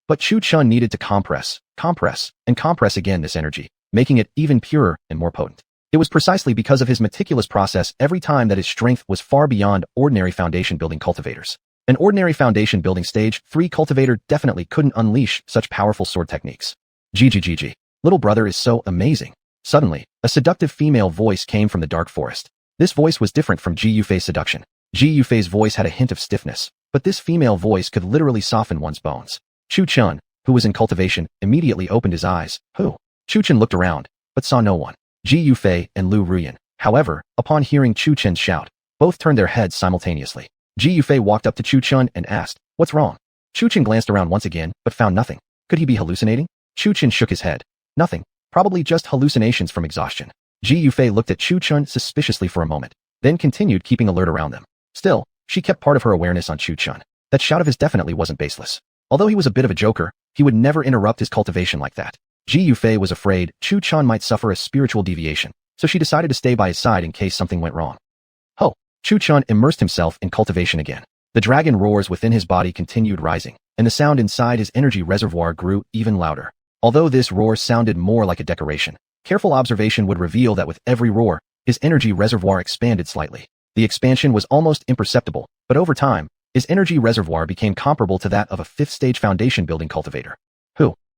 But Chu Chun needed to compress again this energy, making it even purer and more potent. It was precisely because of his meticulous process every time that his strength was far beyond ordinary foundation building cultivators. An ordinary foundation building stage 3 cultivator definitely couldn't unleash such powerful sword techniques. GGGG. Little brother is so amazing. Suddenly, a seductive female voice came from the dark forest. This voice was different from Ji Yufei's seduction. Ji Yufei's voice had a hint of stiffness, but this female voice could literally soften one's bones. Chu Chun, who was in cultivation, immediately opened his eyes. Who? Chu Chun looked around, but saw no one. Ji Yufei and Lu Ruyan. However, upon hearing Chu Chen's shout, both turned their heads simultaneously. Ji Yufei walked up to Chu Chun and asked, "What's wrong?" Chu Chun glanced around once again, but found nothing. Could he be hallucinating? Chu Chun shook his head. Nothing. Probably just hallucinations from exhaustion. Ji Yufei looked at Chu Chun suspiciously for a moment, then continued keeping alert around them. Still, she kept part of her awareness on Chu Chun. That shout of his definitely wasn't baseless. Although he was a bit of a joker, he would never interrupt his cultivation like that. Ji Yufei was afraid Chu Chun might suffer a spiritual deviation, so she decided to stay by his side in case something went wrong. Ho! Chu Chun immersed himself in cultivation again. The dragon roars within his body continued rising, and the sound inside his energy reservoir grew even louder. Although this roar sounded more like a decoration, careful observation would reveal that with every roar, his energy reservoir expanded slightly. The expansion was almost imperceptible, but over time, his energy reservoir became comparable to that of a fifth-stage foundation building cultivator.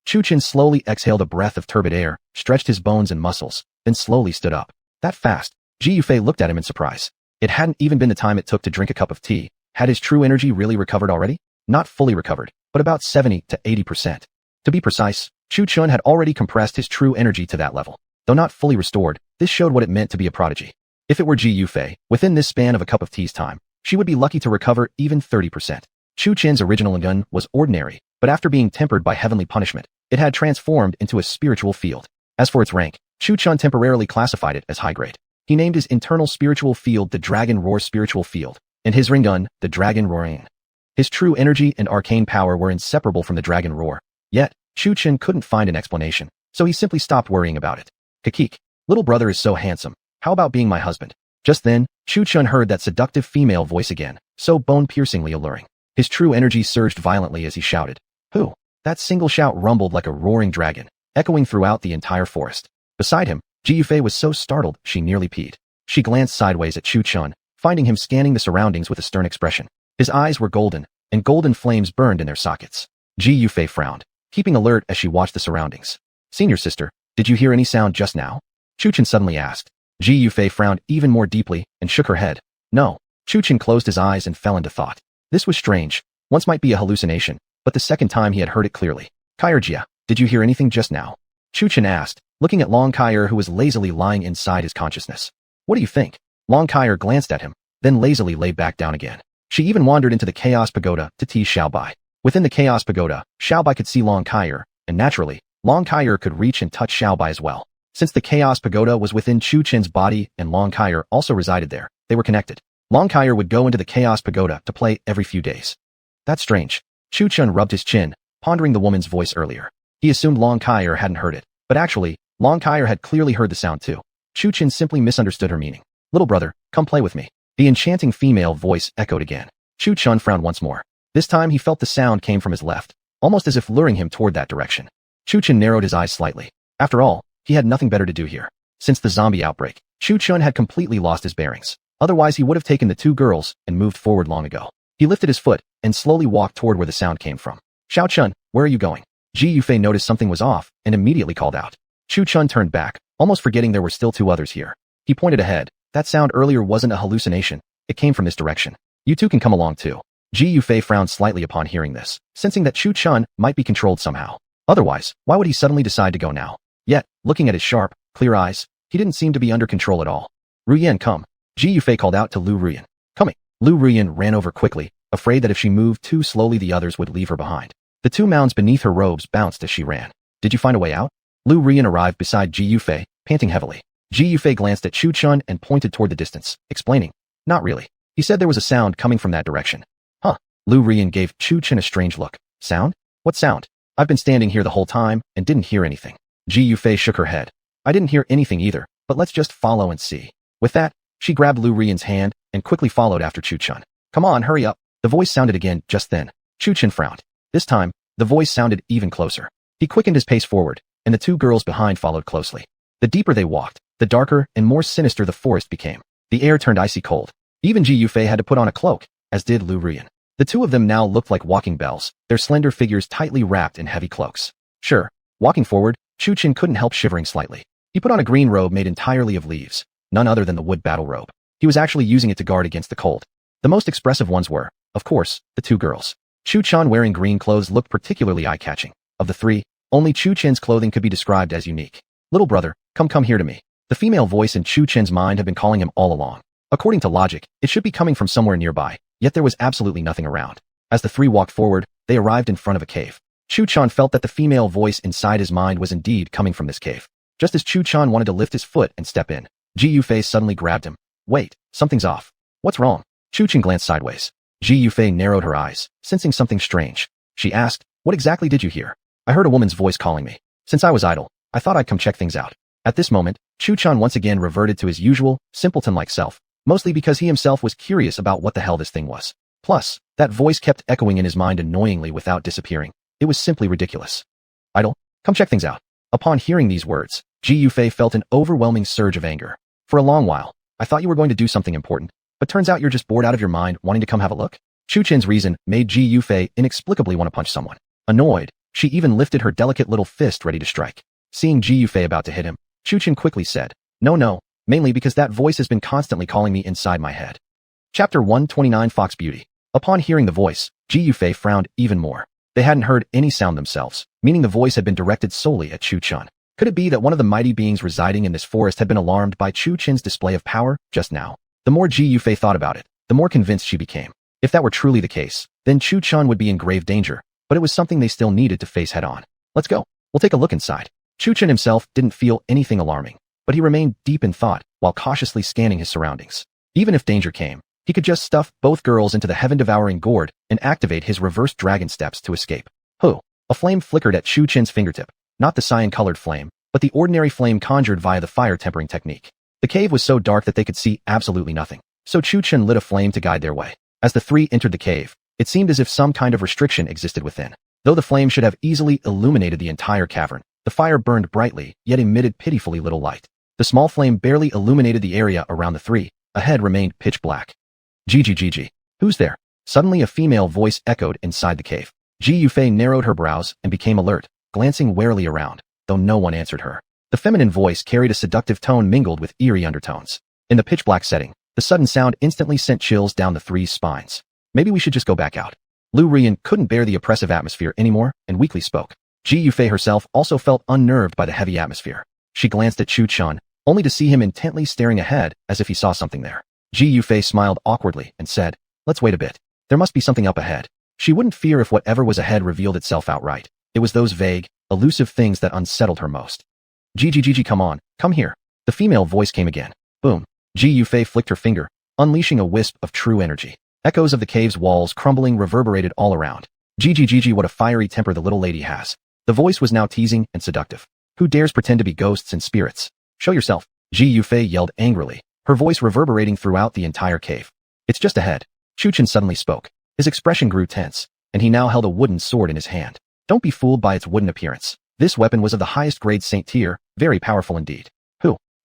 Chu Chen slowly exhaled a breath of turbid air, stretched his bones and muscles, then slowly stood up. That fast? Ji Yufei looked at him in surprise. It hadn't even been the time it took to drink a cup of tea. Had his true energy really recovered already? Not fully recovered, but about 70 to 80%. To be precise, Chu Chen had already compressed his true energy to that level. Though not fully restored, this showed what it meant to be a prodigy. If it were Ji Yufei, within this span of a cup of tea's time, she would be lucky to recover even 30%. Chu Chen's original gun was ordinary, but after being tempered by heavenly punishment, it had transformed into a spiritual field. As for its rank, Chu Chen temporarily classified it as high grade. He named his internal spiritual field the Dragon Roar Spiritual Field, and his ring gun the Dragon Roaring. His true energy and arcane power were inseparable from the Dragon Roar. Yet, Chu Chen couldn't find an explanation, so he simply stopped worrying about it. Kakik, little brother is so handsome. How about being my husband? Just then, Chu Chen heard that seductive female voice again, so bone-piercingly alluring. His true energy surged violently as he shouted. Who? That single shout rumbled like a roaring dragon, echoing throughout the entire forest. Beside him, Ji Yufei was so startled she nearly peed. She glanced sideways at Chu Chen, finding him scanning the surroundings with a stern expression. His eyes were golden, and golden flames burned in their sockets. Ji Yufei frowned, keeping alert as she watched the surroundings. Senior sister, did you hear any sound just now? Chu Chen suddenly asked. Ji Yufei frowned even more deeply and shook her head. No. Chu Chen closed his eyes and fell into thought. This was strange. Once might be a hallucination, but the second time he had heard it clearly. Kairjia, did you hear anything just now? Chu Chen asked, looking at Long Kair who was lazily lying inside his consciousness. What do you think? Long Kair glanced at him, then lazily lay back down again. She even wandered into the Chaos Pagoda to tease Xiaobai. Within the Chaos Pagoda, Xiaobai could see Long Kair, and naturally, Long Kair could reach and touch Xiaobai as well. Since the Chaos Pagoda was within Chu Chen's body and Long Kair also resided there, they were connected. Long Kair would go into the Chaos Pagoda to play every few days. That's strange. Chu Chen rubbed his chin, pondering the woman's voice earlier. He assumed Long Kair hadn't heard it, but actually, Long Kair had clearly heard the sound too. Chu Chen simply misunderstood her meaning. Little brother, come play with me. The enchanting female voice echoed again. Chu Chen frowned once more. This time he felt the sound came from his left, almost as if luring him toward that direction. Chu Chen narrowed his eyes slightly. After all, he had nothing better to do here. Since the zombie outbreak, Chu Chen had completely lost his bearings. Otherwise he would have taken the two girls and moved forward long ago. He lifted his foot and slowly walked toward where the sound came from. Xiao Chun, where are you going? Ji Yufei noticed something was off and immediately called out. Chu Chun turned back, almost forgetting there were still two others here. He pointed ahead. That sound earlier wasn't a hallucination. It came from this direction. You two can come along too. Ji Yufei frowned slightly upon hearing this, sensing that Chu Chun might be controlled somehow. Otherwise, why would he suddenly decide to go now? Yet, looking at his sharp, clear eyes, he didn't seem to be under control at all. Ruyan, come. Ji Yufei called out to Lu Ruyan. Coming. Lu Ruyan ran over quickly, afraid that if she moved too slowly the others would leave her behind. The two mounds beneath her robes bounced as she ran. Did you find a way out? Lu Ruyan arrived beside Ji Yufei, panting heavily. Ji Yufei glanced at Chu Chun and pointed toward the distance, explaining. Not really. He said there was a sound coming from that direction. Huh. Lu Ruyan gave Chu Chun a strange look. Sound? What sound? I've been standing here the whole time and didn't hear anything. Ji Yufei shook her head. I didn't hear anything either, but let's just follow and see. With that, she grabbed Lu Ruyan's hand and quickly followed after Chu Chun. Come on, hurry up. The voice sounded again just then. Chu Chun frowned. This time, the voice sounded even closer. He quickened his pace forward, and the two girls behind followed closely. The deeper they walked, the darker and more sinister the forest became. The air turned icy cold. Even Ji Yufei had to put on a cloak, as did Lu Ruyan. The two of them now looked like walking bells, their slender figures tightly wrapped in heavy cloaks. Sure, walking forward, Chu Chun couldn't help shivering slightly. He put on a green robe made entirely of leaves, none other than the wood battle robe. He was actually using it to guard against the cold. The most expressive ones were, of course, the two girls. Chu Chun wearing green clothes looked particularly eye-catching. Of the three, only Chu Chen's clothing could be described as unique. Little brother, come here to me. The female voice in Chu Chen's mind had been calling him all along. According to logic, it should be coming from somewhere nearby, yet there was absolutely nothing around. As the three walked forward, they arrived in front of a cave. Chu Chun felt that the female voice inside his mind was indeed coming from this cave. Just as Chu Chun wanted to lift his foot and step in, Ji Yufei suddenly grabbed him. Wait, something's off. What's wrong? Chu Chun glanced sideways. Ji Yufei narrowed her eyes, sensing something strange. She asked, what exactly did you hear? I heard a woman's voice calling me. Since I was idle, I thought I'd come check things out. At this moment, Chu Chun once again reverted to his usual, simpleton-like self, mostly because he himself was curious about what the hell this thing was. Plus, that voice kept echoing in his mind annoyingly without disappearing. It was simply ridiculous. Idle? Come check things out. Upon hearing these words, Ji Yufei felt an overwhelming surge of anger. For a long while, I thought you were going to do something important. But turns out you're just bored out of your mind wanting to come have a look? Chu Chen's reason made Ji Yufei inexplicably want to punch someone. Annoyed, she even lifted her delicate little fist ready to strike. Seeing Ji Yufei about to hit him, Chu Chen quickly said, No, mainly because that voice has been constantly calling me inside my head. Chapter 129 Fox Beauty. Upon hearing the voice, Ji Yufei frowned even more. They hadn't heard any sound themselves, meaning the voice had been directed solely at Chu Chen. Could it be that one of the mighty beings residing in this forest had been alarmed by Chu Chen's display of power just now? The more Ji Yufei thought about it, the more convinced she became. If that were truly the case, then Chu Chen would be in grave danger, but it was something they still needed to face head-on. Let's go. We'll take a look inside. Chu Chen himself didn't feel anything alarming, but he remained deep in thought while cautiously scanning his surroundings. Even if danger came, he could just stuff both girls into the heaven-devouring gourd and activate his reverse dragon steps to escape. A flame flickered at Chu Chen's fingertip, not the cyan-colored flame, but the ordinary flame conjured via the fire-tempering technique. The cave was so dark that they could see absolutely nothing, so Chu Chen lit a flame to guide their way. As the three entered the cave, it seemed as if some kind of restriction existed within. Though the flame should have easily illuminated the entire cavern, the fire burned brightly, yet emitted pitifully little light. The small flame barely illuminated the area around the three. Ahead remained pitch black. Gigi. Who's there? Suddenly a female voice echoed inside the cave. Ji Yufei narrowed her brows and became alert, glancing warily around, though no one answered her. The feminine voice carried a seductive tone mingled with eerie undertones. In the pitch-black setting, the sudden sound instantly sent chills down the three's spines. Maybe we should just go back out. Lu Rian couldn't bear the oppressive atmosphere anymore and weakly spoke. Ji Yufei herself also felt unnerved by the heavy atmosphere. She glanced at Chu Chen, only to see him intently staring ahead as if he saw something there. Ji Yufei smiled awkwardly and said, Let's wait a bit. There must be something up ahead. She wouldn't fear if whatever was ahead revealed itself outright. It was those vague, elusive things that unsettled her most. Gigi, come on, come here. The female voice came again. Boom. Ji Yufei flicked her finger, unleashing a wisp of true energy. Echoes of the cave's walls crumbling reverberated all around. Gigi, what a fiery temper the little lady has. The voice was now teasing and seductive. Who dares pretend to be ghosts and spirits? Show yourself. Ji Yufei yelled angrily, her voice reverberating throughout the entire cave. It's just ahead. Chu Chen suddenly spoke. His expression grew tense, and he now held a wooden sword in his hand. Don't be fooled by its wooden appearance. This weapon was of the highest grade Saint tier, very powerful indeed.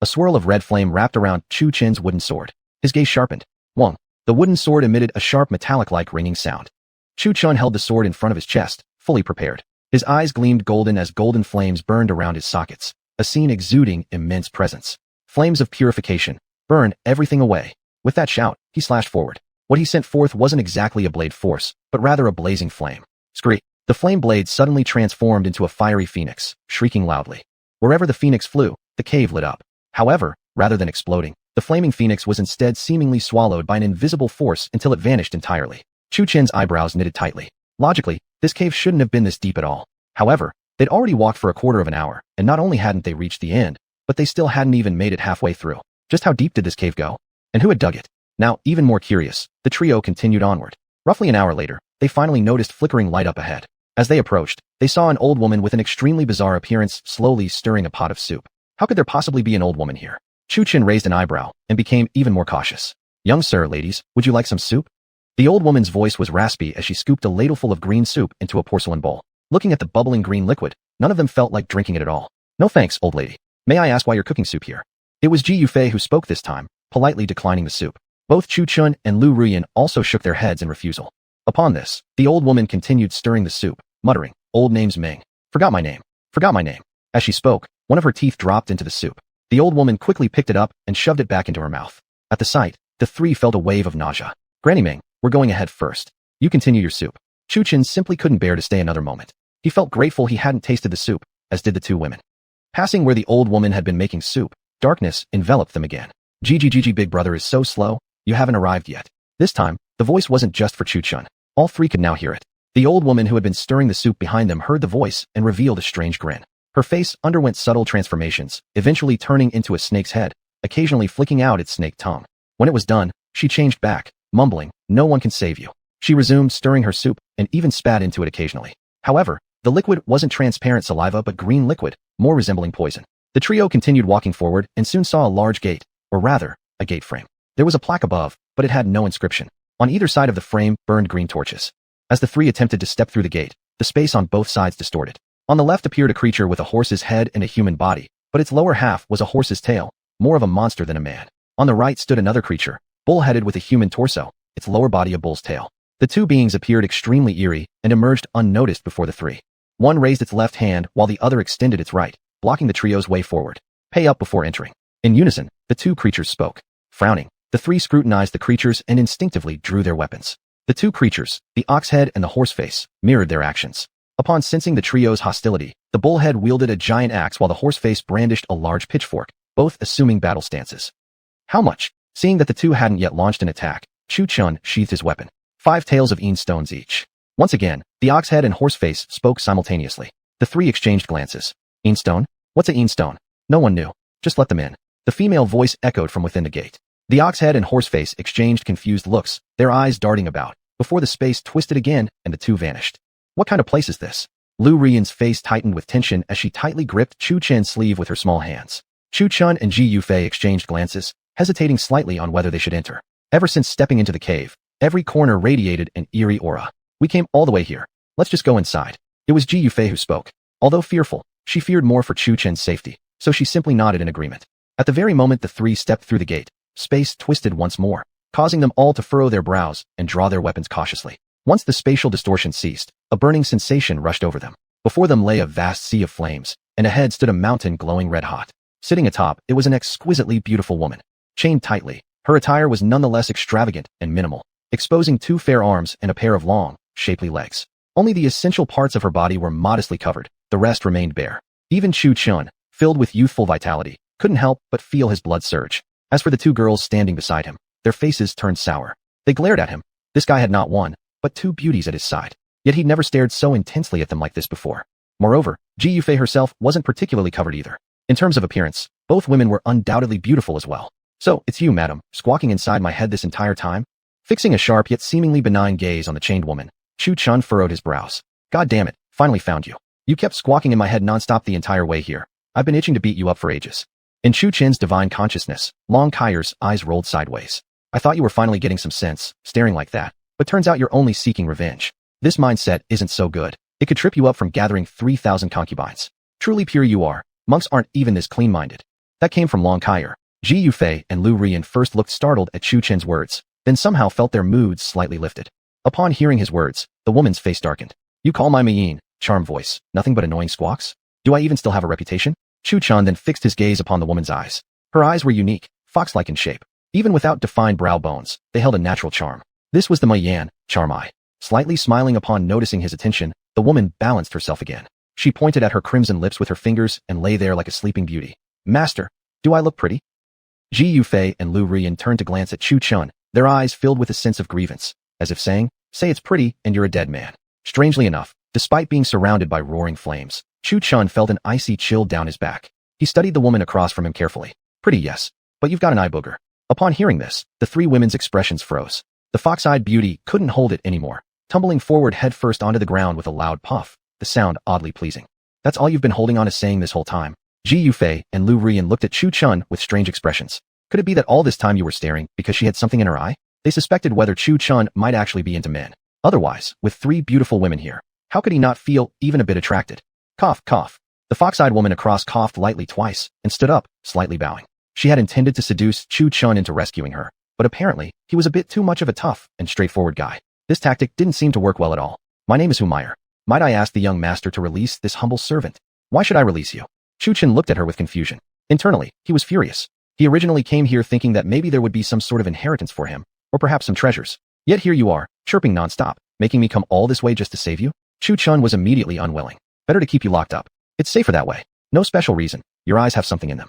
A swirl of red flame wrapped around Chu Chen's wooden sword. His gaze sharpened. Wong. The wooden sword emitted a sharp metallic-like ringing sound. Chu Chen held the sword in front of his chest, fully prepared. His eyes gleamed golden as golden flames burned around his sockets, a scene exuding immense presence. Flames of purification. Burn everything away. With that shout, he slashed forward. What he sent forth wasn't exactly a blade force, but rather a blazing flame. Screech. The flame blade suddenly transformed into a fiery phoenix, shrieking loudly. Wherever the phoenix flew, the cave lit up. However, rather than exploding, the flaming phoenix was instead seemingly swallowed by an invisible force until it vanished entirely. Chu Chen's eyebrows knitted tightly. Logically, this cave shouldn't have been this deep at all. However, they'd already walked for a quarter of an hour, and not only hadn't they reached the end, but they still hadn't even made it halfway through. Just how deep did this cave go? And who had dug it? Now, even more curious, the trio continued onward. Roughly an hour later, they finally noticed flickering light up ahead. As they approached, they saw an old woman with an extremely bizarre appearance slowly stirring a pot of soup. How could there possibly be an old woman here? Chu Chen raised an eyebrow and became even more cautious. Young sir, ladies, would you like some soup? The old woman's voice was raspy as she scooped a ladleful of green soup into a porcelain bowl. Looking at the bubbling green liquid, none of them felt like drinking it at all. No thanks, old lady. May I ask why you're cooking soup here? It was Ji Yufei who spoke this time, politely declining the soup. Both Chu Chen and Lu Rian also shook their heads in refusal. Upon this, the old woman continued stirring the soup, muttering, Old name's Ming. Forgot my name. As she spoke, one of her teeth dropped into the soup. The old woman quickly picked it up and shoved it back into her mouth. At the sight, the three felt a wave of nausea. Granny Ming, we're going ahead first. You continue your soup. Chu Chen simply couldn't bear to stay another moment. He felt grateful he hadn't tasted the soup, as did the two women. Passing where the old woman had been making soup, darkness enveloped them again. Gigi, big brother is so slow, you haven't arrived yet. This time, the voice wasn't just for Chu Chen. All three could now hear it. The old woman who had been stirring the soup behind them heard the voice and revealed a strange grin. Her face underwent subtle transformations, eventually turning into a snake's head, occasionally flicking out its snake tongue. When it was done, she changed back, mumbling, No one can save you. She resumed stirring her soup and even spat into it occasionally. However, the liquid wasn't transparent saliva but green liquid, more resembling poison. The trio continued walking forward and soon saw a large gate, or rather, a gate frame. There was a plaque above, but it had no inscription. On either side of the frame burned green torches. As the three attempted to step through the gate, the space on both sides distorted. On the left appeared a creature with a horse's head and a human body, but its lower half was a horse's tail, more of a monster than a man. On the right stood another creature, bull-headed with a human torso, its lower body a bull's tail. The two beings appeared extremely eerie and emerged unnoticed before the three. One raised its left hand while the other extended its right, blocking the trio's way forward. Pay up before entering. In unison, the two creatures spoke. Frowning, the three scrutinized the creatures and instinctively drew their weapons. The two creatures, the ox-head and the horse-face, mirrored their actions. Upon sensing the trio's hostility, the bullhead wielded a giant axe while the horse-face brandished a large pitchfork, both assuming battle stances. How much? Seeing that the two hadn't yet launched an attack, Chu Chun sheathed his weapon. 5 tails of Een stones each. Once again, the ox-head and horse-face spoke simultaneously. The three exchanged glances. Een stone? What's a Een stone? No one knew. Just let them in. The female voice echoed from within the gate. The ox-head and horse-face exchanged confused looks, their eyes darting about, before the space twisted again and the two vanished. What kind of place is this? Lu Rian's face tightened with tension as she tightly gripped Chu Chen's sleeve with her small hands. Chu Chun and Ji Yufei exchanged glances, hesitating slightly on whether they should enter. Ever since stepping into the cave, every corner radiated an eerie aura. We came all the way here. Let's just go inside. It was Ji Yufei who spoke. Although fearful, she feared more for Chu Chen's safety, so she simply nodded in agreement. At the very moment the three stepped through the gate, space twisted once more, causing them all to furrow their brows and draw their weapons cautiously. Once the spatial distortion ceased, a burning sensation rushed over them. Before them lay a vast sea of flames, and ahead stood a mountain glowing red-hot. Sitting atop, it was an exquisitely beautiful woman. Chained tightly, her attire was nonetheless extravagant and minimal, exposing 2 fair arms and a pair of long, shapely legs. Only the essential parts of her body were modestly covered, the rest remained bare. Even Chu Chun, filled with youthful vitality, couldn't help but feel his blood surge. As for the 2 girls standing beside him, their faces turned sour. They glared at him. This guy had not one, but 2 beauties at his side. Yet he'd never stared so intensely at them like this before. Moreover, Ji Yufei herself wasn't particularly covered either. In terms of appearance, both women were undoubtedly beautiful as well. So, it's you, madam, squawking inside my head this entire time? Fixing a sharp yet seemingly benign gaze on the chained woman, Chu Chun furrowed his brows. God damn it, finally found you. You kept squawking in my head nonstop the entire way here. I've been itching to beat you up for ages. In Chu Chen's divine consciousness, Long Kai's eyes rolled sideways. I thought you were finally getting some sense, staring like that. But turns out you're only seeking revenge. This mindset isn't so good. It could trip you up from gathering 3,000 concubines. Truly pure you are. Monks aren't even this clean-minded. That came from Long Kai. Ji Yufei and Lu Rian first looked startled at Chu Chen's words, then somehow felt their moods slightly lifted. Upon hearing his words, the woman's face darkened. You call my Miyin, charm voice, nothing but annoying squawks? Do I even still have a reputation? Chu Chun then fixed his gaze upon the woman's eyes. Her eyes were unique, fox-like in shape. Even without defined brow bones, they held a natural charm. This was the Miyan, charm eye. Slightly smiling upon noticing his attention, the woman balanced herself again. She pointed at her crimson lips with her fingers and lay there like a sleeping beauty. Master, do I look pretty? Ji Yufei and Lu Rian turned to glance at Chu Chun, their eyes filled with a sense of grievance, as if saying, say it's pretty and you're a dead man. Strangely enough, despite being surrounded by roaring flames, Chu Chun felt an icy chill down his back. He studied the woman across from him carefully. Pretty, yes, but you've got an eye booger. Upon hearing this, the 3 women's expressions froze. The fox-eyed beauty couldn't hold it anymore, tumbling forward headfirst onto the ground with a loud puff, the sound oddly pleasing. That's all you've been holding on to saying this whole time? Ji Yufei and Lu Rian looked at Chu Chun with strange expressions. Could it be that all this time you were staring because she had something in her eye? They suspected whether Chu Chun might actually be into men. Otherwise, with 3 beautiful women here, how could he not feel even a bit attracted? Cough, cough. The fox-eyed woman across coughed lightly twice and stood up, slightly bowing. She had intended to seduce Chu Chun into rescuing her, but apparently, he was a bit too much of a tough and straightforward guy. This tactic didn't seem to work well at all. My name is Humiliation. Might I ask the young master to release this humble servant? Why should I release you? Chu Chun looked at her with confusion. Internally, he was furious. He originally came here thinking that maybe there would be some sort of inheritance for him, or perhaps some treasures. Yet here you are, chirping nonstop, making me come all this way just to save you? Chu Chun was immediately unwilling. Better to keep you locked up. It's safer that way. No special reason. Your eyes have something in them.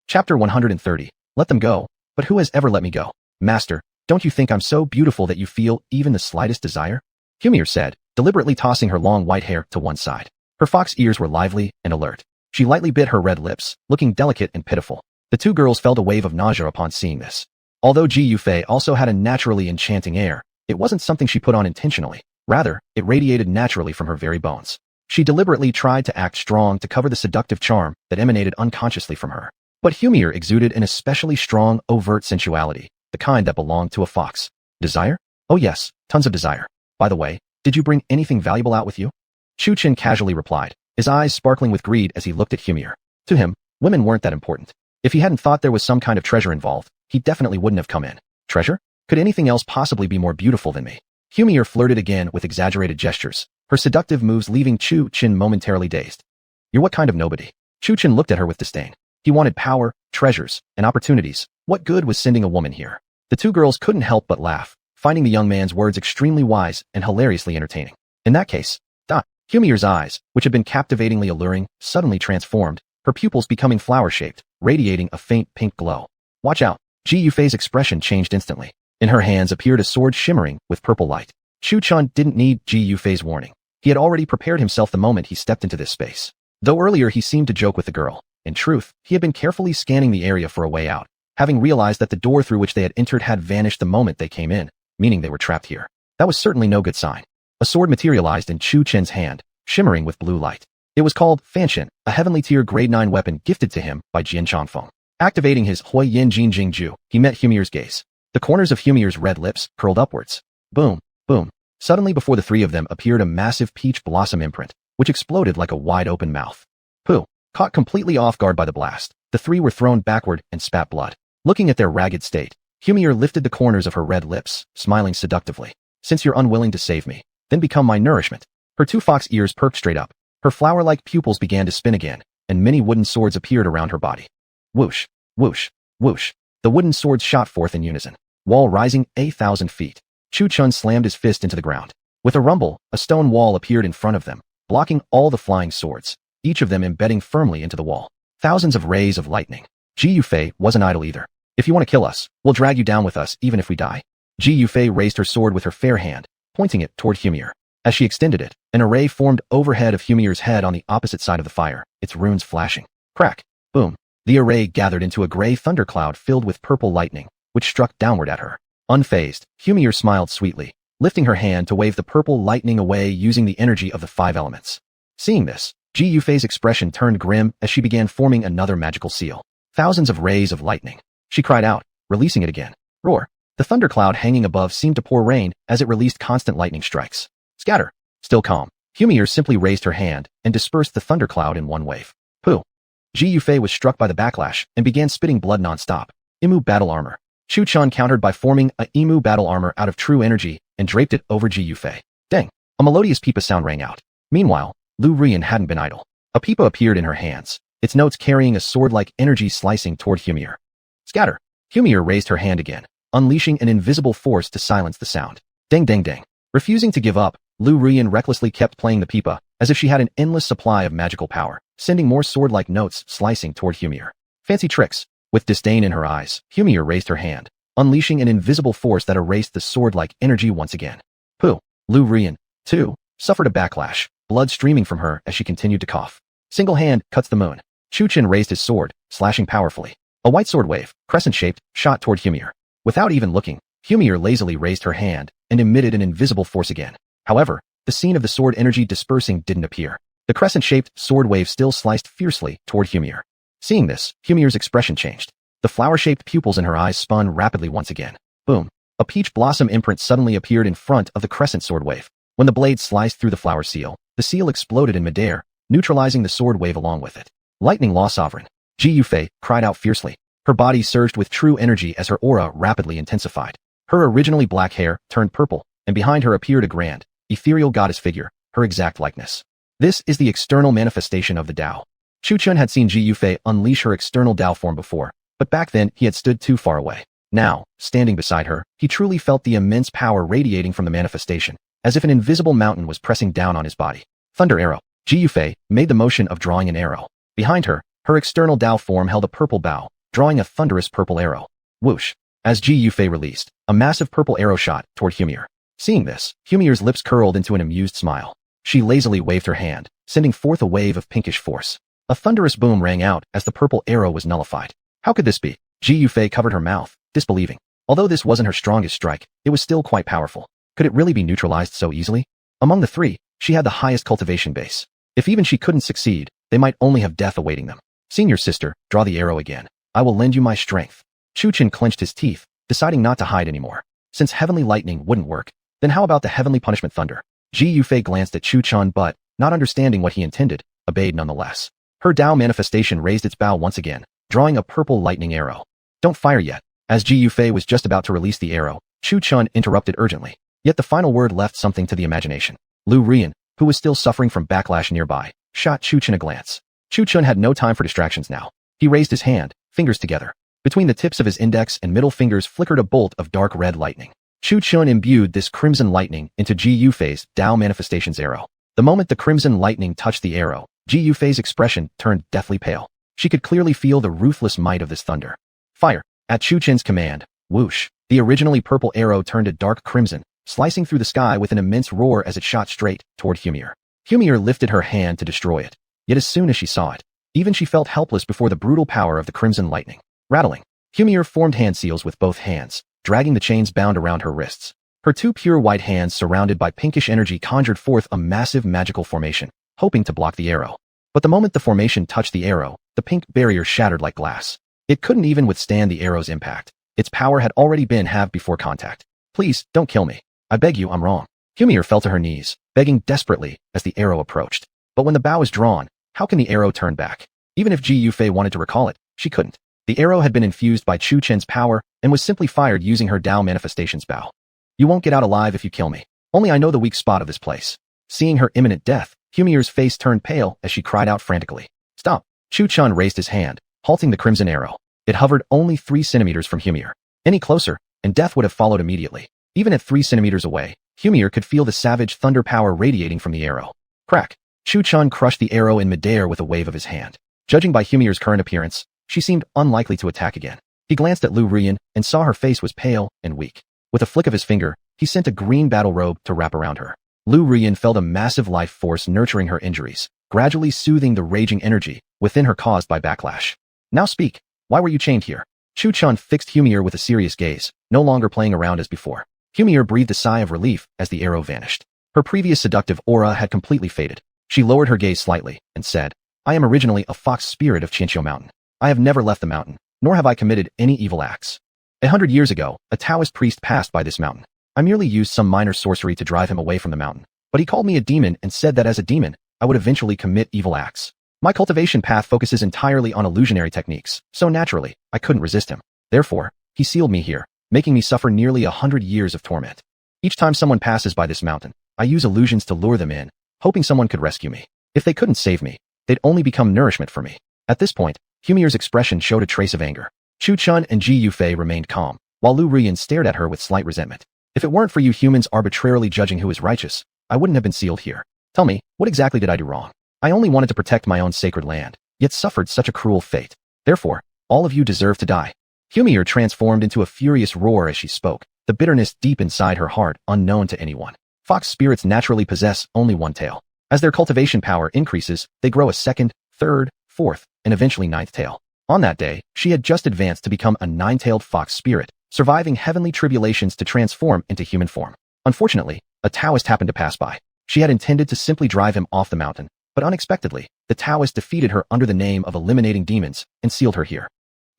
Chapter 130. Let them go. But who has ever let me go? Master, don't you think I'm so beautiful that you feel even the slightest desire? Humiliation said, deliberately tossing her long white hair to one side. Her fox ears were lively and alert. She lightly bit her red lips, looking delicate and pitiful. The 2 girls felt a wave of nausea upon seeing this. Although Ji Yufei also had a naturally enchanting air, it wasn't something she put on intentionally. Rather, it radiated naturally from her very bones. She deliberately tried to act strong to cover the seductive charm that emanated unconsciously from her. But Humiliation exuded an especially strong, overt sensuality, the kind that belonged to a fox. Desire? Oh yes, tons of desire. By the way, did you bring anything valuable out with you? Chu Chun casually replied, his eyes sparkling with greed as he looked at Humiliation. To him, women weren't that important. If he hadn't thought there was some kind of treasure involved, he definitely wouldn't have come in. Treasure? Could anything else possibly be more beautiful than me? Humier flirted again with exaggerated gestures, her seductive moves leaving Chu Chin momentarily dazed. You're what kind of nobody? Chu Chin looked at her with disdain. He wanted power, treasures, and opportunities. What good was sending a woman here? The two girls couldn't help but laugh, finding the young man's words extremely wise and hilariously entertaining. In that case, Humier's eyes, which had been captivatingly alluring, suddenly transformed, her pupils becoming flower-shaped, radiating a faint pink glow. Watch out! Ji Yufei's expression changed instantly. In her hands appeared a sword shimmering with purple light. Chu Chun didn't need Ji Yufei's warning. He had already prepared himself the moment he stepped into this space. Though earlier he seemed to joke with the girl, in truth, he had been carefully scanning the area for a way out, having realized that the door through which they had entered had vanished the moment they came in, meaning they were trapped here. That was certainly no good sign. A sword materialized in Chu Chen's hand, shimmering with blue light. It was called Fanshin, a heavenly tier grade 9 weapon gifted to him by Jian Changfeng. Activating his Hui Yin Jin Jing Ju, he met Humier's gaze. The corners of Humier's red lips curled upwards. Boom, boom. Suddenly before the three of them appeared a massive peach blossom imprint, which exploded like a wide-open mouth. Pooh! Caught completely off guard by the blast, the three were thrown backward and spat blood. Looking at their ragged state, Humier lifted the corners of her red lips, smiling seductively. Since you're unwilling to save me, then become my nourishment. Her two fox ears perked straight up. Her flower-like pupils began to spin again, and many wooden swords appeared around her body. Whoosh, whoosh, whoosh. The wooden swords shot forth in unison. Wall rising 1,000 feet. Chu Chun slammed his fist into the ground. With a rumble, a stone wall appeared in front of them, blocking all the flying swords, each of them embedding firmly into the wall. Thousands of rays of lightning. Ji Yufei wasn't idle either. If you want to kill us, we'll drag you down with us even if we die. Ji Yufei raised her sword with her fair hand, pointing it toward Humier. As she extended it, an array formed overhead of Humier's head on the opposite side of the fire, its runes flashing. Crack! Boom! The array gathered into a gray thundercloud filled with purple lightning, which struck downward at her. Unfazed, Humier smiled sweetly, lifting her hand to wave the purple lightning away using the energy of the 5 elements. Seeing this, Ji Yufei's expression turned grim as she began forming another magical seal. Thousands of rays of lightning. She cried out, releasing it again. Roar! The thundercloud hanging above seemed to pour rain as it released constant lightning strikes. Scatter! Still calm, Humier simply raised her hand and dispersed the thundercloud in one wave. Pooh! Ji Yufei was struck by the backlash and began spitting blood non-stop. Imu battle armor. Chu Chun countered by forming a Imu battle armor out of true energy and draped it over Ji Yufei. Dang! A melodious pipa sound rang out. Meanwhile, Lu Rian hadn't been idle. A pipa appeared in her hands, its notes carrying a sword-like energy slicing toward Humier. Scatter! Humier raised her hand again, unleashing an invisible force to silence the sound. Dang dang dang. Refusing to give up, Lu Rian recklessly kept playing the pipa, as if she had an endless supply of magical power, sending more sword-like notes slicing toward Humier. Fancy tricks. With disdain in her eyes, Humier raised her hand, unleashing an invisible force that erased the sword-like energy once again. Pooh! Lu Rian, too, suffered a backlash, blood streaming from her as she continued to cough. Single hand cuts the moon. Chu Chin raised his sword, slashing powerfully. A white sword wave, crescent-shaped, shot toward Humier. Without even looking, Humier lazily raised her hand and emitted an invisible force again. However, the scene of the sword energy dispersing didn't appear. The crescent-shaped sword wave still sliced fiercely toward Humier. Seeing this, Humier's expression changed. The flower-shaped pupils in her eyes spun rapidly once again. Boom! A peach blossom imprint suddenly appeared in front of the crescent sword wave. When the blade sliced through the seal exploded in midair, neutralizing the sword wave along with it. Lightning Law Sovereign. Ji Yufei cried out fiercely. Her body surged with true energy as her aura rapidly intensified. Her originally black hair turned purple, and behind her appeared a grand, ethereal goddess figure, her exact likeness. This is the external manifestation of the Tao. Chu Chun had seen Ji Yufei unleash her external Tao form before, but back then he had stood too far away. Now, standing beside her, he truly felt the immense power radiating from the manifestation, as if an invisible mountain was pressing down on his body. Thunder Arrow. Ji Yufei made the motion of drawing an arrow. Behind her, her external Tao form held a purple bow, drawing a thunderous purple arrow. Whoosh! As Ji Yufei released, a massive purple arrow shot toward Humier. Seeing this, Humier's lips curled into an amused smile. She lazily waved her hand, sending forth a wave of pinkish force. A thunderous boom rang out as the purple arrow was nullified. How could this be? Ji Yufei covered her mouth, disbelieving. Although this wasn't her strongest strike, it was still quite powerful. Could it really be neutralized so easily? Among the three, she had the highest cultivation base. If even she couldn't succeed, they might only have death awaiting them. Senior sister, draw the arrow again. I will lend you my strength. Chu Chin clenched his teeth, deciding not to hide anymore. Since heavenly lightning wouldn't work, then how about the heavenly punishment thunder? Ji Yufei glanced at Chu Chun but, not understanding what he intended, obeyed nonetheless. Her Tao manifestation raised its bow once again, drawing a purple lightning arrow. Don't fire yet. As Ji Yufei was just about to release the arrow, Chu Chun interrupted urgently. Yet the final word left something to the imagination. Lu Rian, who was still suffering from backlash nearby, shot Chu Chun a glance. Chu Chun had no time for distractions now. He raised his hand, fingers together. Between the tips of his index and middle fingers flickered a bolt of dark red lightning. Chu Chun imbued this crimson lightning into Ji Yufei's Tao Manifestations arrow. The moment the crimson lightning touched the arrow, Ji Yufei's expression turned deathly pale. She could clearly feel the ruthless might of this thunder. Fire! At Chu Chun's command, whoosh, the originally purple arrow turned a dark crimson, slicing through the sky with an immense roar as it shot straight toward Humir. Humir lifted her hand to destroy it. Yet as soon as she saw it, even she felt helpless before the brutal power of the crimson lightning. Rattling, Humir formed hand seals with both hands, dragging the chains bound around her wrists. Her two pure white hands surrounded by pinkish energy conjured forth a massive magical formation, hoping to block the arrow. But the moment the formation touched the arrow, the pink barrier shattered like glass. It couldn't even withstand the arrow's impact. Its power had already been halved before contact. Please, don't kill me. I beg you, I'm wrong. Humir fell to her knees, begging desperately as the arrow approached. But when the bow is drawn, how can the arrow turn back? Even if Ji Yufei wanted to recall it, she couldn't. The arrow had been infused by Chu Chen's power and was simply fired using her Tao Manifestations bow. You won't get out alive if you kill me. Only I know the weak spot of this place. Seeing her imminent death, Humir's face turned pale as she cried out frantically. Stop! Chu Chun raised his hand, halting the crimson arrow. It hovered only 3 centimeters from Humir. Any closer, and death would have followed immediately. Even at 3 centimeters away, Humir could feel the savage thunder power radiating from the arrow. Crack! Chu Chun crushed the arrow in midair with a wave of his hand. Judging by Humir's current appearance, she seemed unlikely to attack again. He glanced at Lu Rian and saw her face was pale and weak. With a flick of his finger, he sent a green battle robe to wrap around her. Lu Rian felt a massive life force nurturing her injuries, gradually soothing the raging energy within her caused by backlash. Now speak. Why were you chained here? Chu Chun fixed Humir with a serious gaze, no longer playing around as before. Humir breathed a sigh of relief as the arrow vanished. Her previous seductive aura had completely faded. She lowered her gaze slightly and said, I am originally a fox spirit of Qianqiu Mountain. I have never left the mountain, nor have I committed any evil acts. 100 years ago, a Taoist priest passed by this mountain. I merely used some minor sorcery to drive him away from the mountain, but he called me a demon and said that as a demon, I would eventually commit evil acts. My cultivation path focuses entirely on illusionary techniques, so naturally, I couldn't resist him. Therefore, he sealed me here, making me suffer nearly 100 years of torment. Each time someone passes by this mountain, I use illusions to lure them in, hoping someone could rescue me. If they couldn't save me, they'd only become nourishment for me. At this point, Humir's expression showed a trace of anger. Chu Chun and Ji Yufei remained calm, while Lu Rian stared at her with slight resentment. If it weren't for you humans arbitrarily judging who is righteous, I wouldn't have been sealed here. Tell me, what exactly did I do wrong? I only wanted to protect my own sacred land, yet suffered such a cruel fate. Therefore, all of you deserve to die. Humir transformed into a furious roar as she spoke, the bitterness deep inside her heart unknown to anyone. Fox spirits naturally possess only one tail. As their cultivation power increases, they grow a second, third, fourth, and eventually 9th tail. On that day, she had just advanced to become a 9-tailed fox spirit, surviving heavenly tribulations to transform into human form. Unfortunately, a Taoist happened to pass by. She had intended to simply drive him off the mountain, but unexpectedly, the Taoist defeated her under the name of eliminating demons and sealed her here.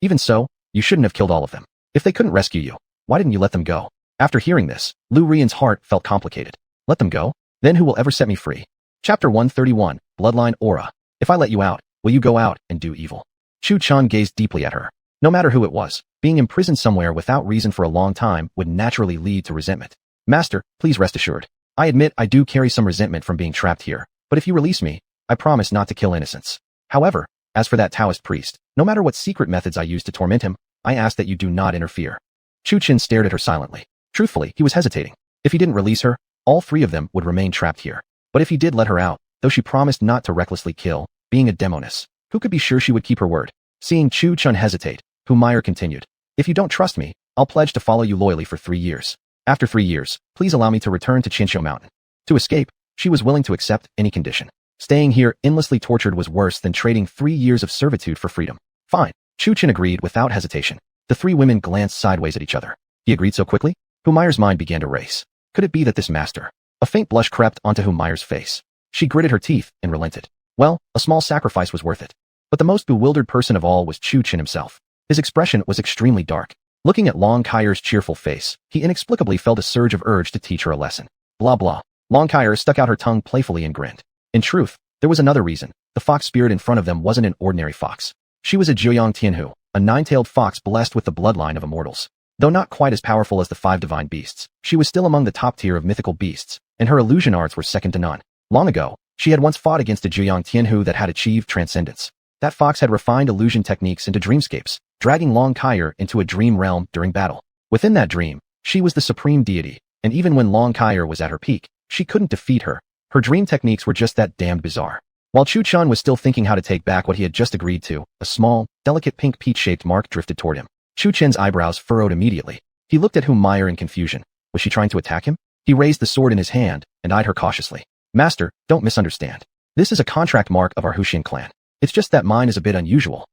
Even so, you shouldn't have killed all of them. If they couldn't rescue you, why didn't you let them go? After hearing this, Lu Rian's heart felt complicated. Let them go? Then who will ever set me free? Chapter 131, Bloodline Aura. If I let you out, will you go out and do evil? Chu Chun gazed deeply at her. No matter who it was, being imprisoned somewhere without reason for a long time would naturally lead to resentment. Master, please rest assured. I admit I do carry some resentment from being trapped here, but if you release me, I promise not to kill innocents. However, as for that Taoist priest, no matter what secret methods I use to torment him, I ask that you do not interfere. Chu Chun stared at her silently. Truthfully, he was hesitating. If he didn't release her, all 3 of them would remain trapped here. But if he did let her out, though she promised not to recklessly kill, being a demoness, who could be sure she would keep her word? Seeing Chu Chun hesitate, Humir continued. If you don't trust me, I'll pledge to follow you loyally for 3 years. After 3 years, please allow me to return to Qianqiu Mountain. To escape, she was willing to accept any condition. Staying here endlessly tortured was worse than trading 3 years of servitude for freedom. Fine. Chu Chun agreed without hesitation. The 3 women glanced sideways at each other. He agreed so quickly? Humir's mind began to race. Could it be that this master? A faint blush crept onto Humir's face. She gritted her teeth and relented. Well, a small sacrifice was worth it. But the most bewildered person of all was Chu Chun himself. His expression was extremely dark. Looking at Long Kaier's cheerful face, he inexplicably felt a surge of urge to teach her a lesson. Blah blah. Long Kaier stuck out her tongue playfully and grinned. In truth, there was another reason. The fox spirit in front of them wasn't an ordinary fox. She was a Jiuyang Tianhu, a nine-tailed fox blessed with the bloodline of immortals. Though not quite as powerful as the 5 divine beasts, she was still among the top tier of mythical beasts, and her illusion arts were second to none. Long ago, she had once fought against a Zhejiang Tianhu that had achieved transcendence. That fox had refined illusion techniques into dreamscapes, dragging Long Kai'er into a dream realm during battle. Within that dream, she was the supreme deity, and even when Long Kai'er was at her peak, she couldn't defeat her. Her dream techniques were just that damned bizarre. While Chu Chun was still thinking how to take back what he had just agreed to, a small, delicate pink peach-shaped mark drifted toward him. Chu Chen's eyebrows furrowed immediately. He looked at Humiliation in confusion. Was she trying to attack him? He raised the sword in his hand and eyed her cautiously. Master, don't misunderstand. This is a contract mark of our Huxian clan. It's just that mine is a bit unusual.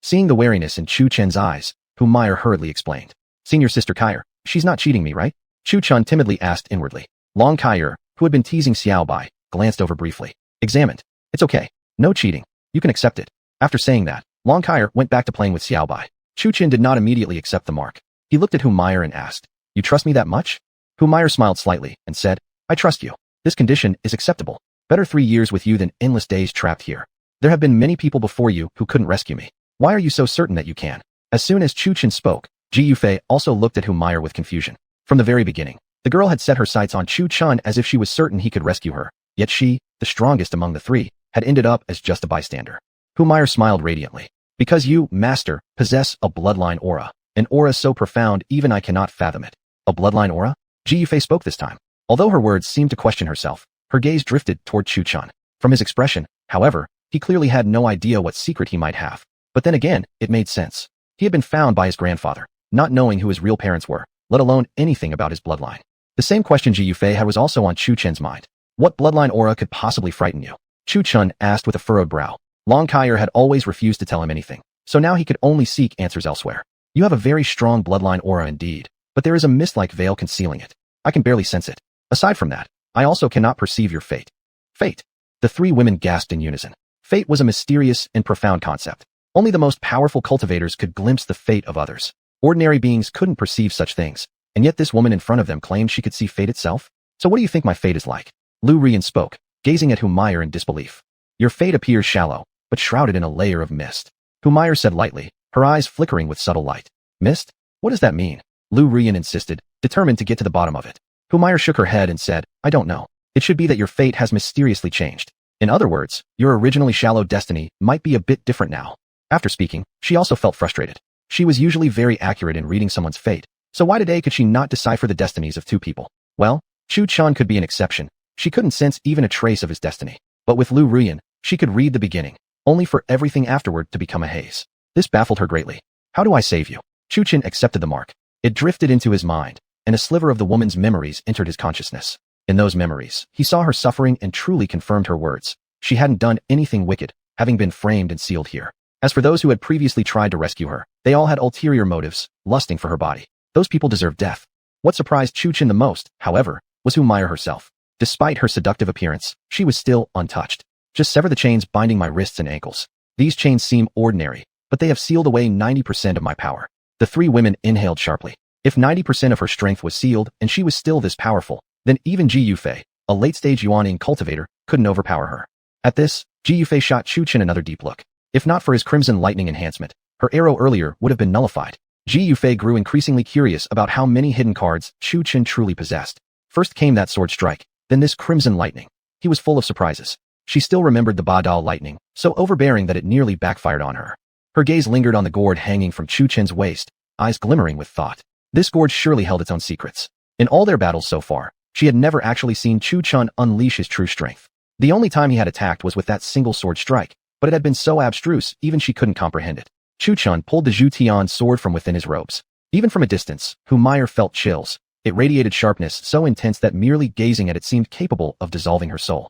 Seeing the wariness in Chu Chen's eyes, Humiliation hurriedly explained. Senior Sister Kai'er, she's not cheating me, right? Chu Chun timidly asked inwardly. Long Kai'er, who had been teasing Xiao Bai, glanced over briefly. Examined. It's okay. No cheating. You can accept it. After saying that, Long Kai'er went back to playing with Xiao Bai. Chu Chin did not immediately accept the mark. He looked at Humiliation and asked, You trust me that much? Humiliation smiled slightly and said, I trust you. This condition is acceptable. Better 3 years with you than endless days trapped here. There have been many people before you who couldn't rescue me. Why are you so certain that you can? As soon as Chu Chin spoke, Ji Yufei also looked at Humiliation with confusion. From the very beginning, the girl had set her sights on Chu Chun as if she was certain he could rescue her. Yet she, the strongest among the three, had ended up as just a bystander. Humiliation smiled radiantly. Because you, Master, possess a bloodline aura. An aura so profound even I cannot fathom it. A bloodline aura? Ji Yufei spoke this time. Although her words seemed to question herself, her gaze drifted toward Chu Chun. From his expression, however, he clearly had no idea what secret he might have. But then again, it made sense. He had been found by his grandfather, not knowing who his real parents were, let alone anything about his bloodline. The same question Ji Yufei had was also on Chu Chen's mind. What bloodline aura could possibly frighten you? Chu Chun asked with a furrowed brow. Long Kai'er had always refused to tell him anything, so now he could only seek answers elsewhere. You have a very strong bloodline aura indeed, but there is a mist-like veil concealing it. I can barely sense it. Aside from that, I also cannot perceive your fate. Fate. The three women gasped in unison. Fate was a mysterious and profound concept. Only the most powerful cultivators could glimpse the fate of others. Ordinary beings couldn't perceive such things, and yet this woman in front of them claimed she could see fate itself? So what do you think my fate is like? Lu Rian spoke, gazing at Humiliation in disbelief. Your fate appears shallow, but shrouded in a layer of mist. Humiliation said lightly, her eyes flickering with subtle light. Mist? What does that mean? Lu Rian insisted, determined to get to the bottom of it. Humiliation shook her head and said, I don't know. It should be that your fate has mysteriously changed. In other words, your originally shallow destiny might be a bit different now. After speaking, she also felt frustrated. She was usually very accurate in reading someone's fate, so why today could she not decipher the destinies of two people? Well, Chu Chun could be an exception. She couldn't sense even a trace of his destiny. But with Lu Rian, she could read the beginning, only for everything afterward to become a haze. This baffled her greatly. How do I save you? Chu Chun accepted the mark. It drifted into his mind, and a sliver of the woman's memories entered his consciousness. In those memories, he saw her suffering and truly confirmed her words. She hadn't done anything wicked, having been framed and sealed here. As for those who had previously tried to rescue her, they all had ulterior motives, lusting for her body. Those people deserved death. What surprised Chu Chun the most, however, was Humiliation herself. Despite her seductive appearance, she was still untouched. Just sever the chains binding my wrists and ankles. These chains seem ordinary, but they have sealed away 90% of my power. The three women inhaled sharply. If 90% of her strength was sealed and she was still this powerful, then even Ji Yufei, a late-stage Yuaning cultivator, couldn't overpower her. At this, Ji Yufei shot Chu Chun another deep look. If not for his crimson lightning enhancement, her arrow earlier would have been nullified. Ji Yufei grew increasingly curious about how many hidden cards Chu Chun truly possessed. First came that sword strike, then this crimson lightning. He was full of surprises. She still remembered the Ba Dao lightning, so overbearing that it nearly backfired on her. Her gaze lingered on the gourd hanging from Chu Chun's waist, eyes glimmering with thought. This gourd surely held its own secrets. In all their battles so far, she had never actually seen Chu Chun unleash his true strength. The only time he had attacked was with that single sword strike, but it had been so abstruse even she couldn't comprehend it. Chu Chun pulled the Zhu Tian sword from within his robes. Even from a distance, Humiliation felt chills. It radiated sharpness so intense that merely gazing at it seemed capable of dissolving her soul.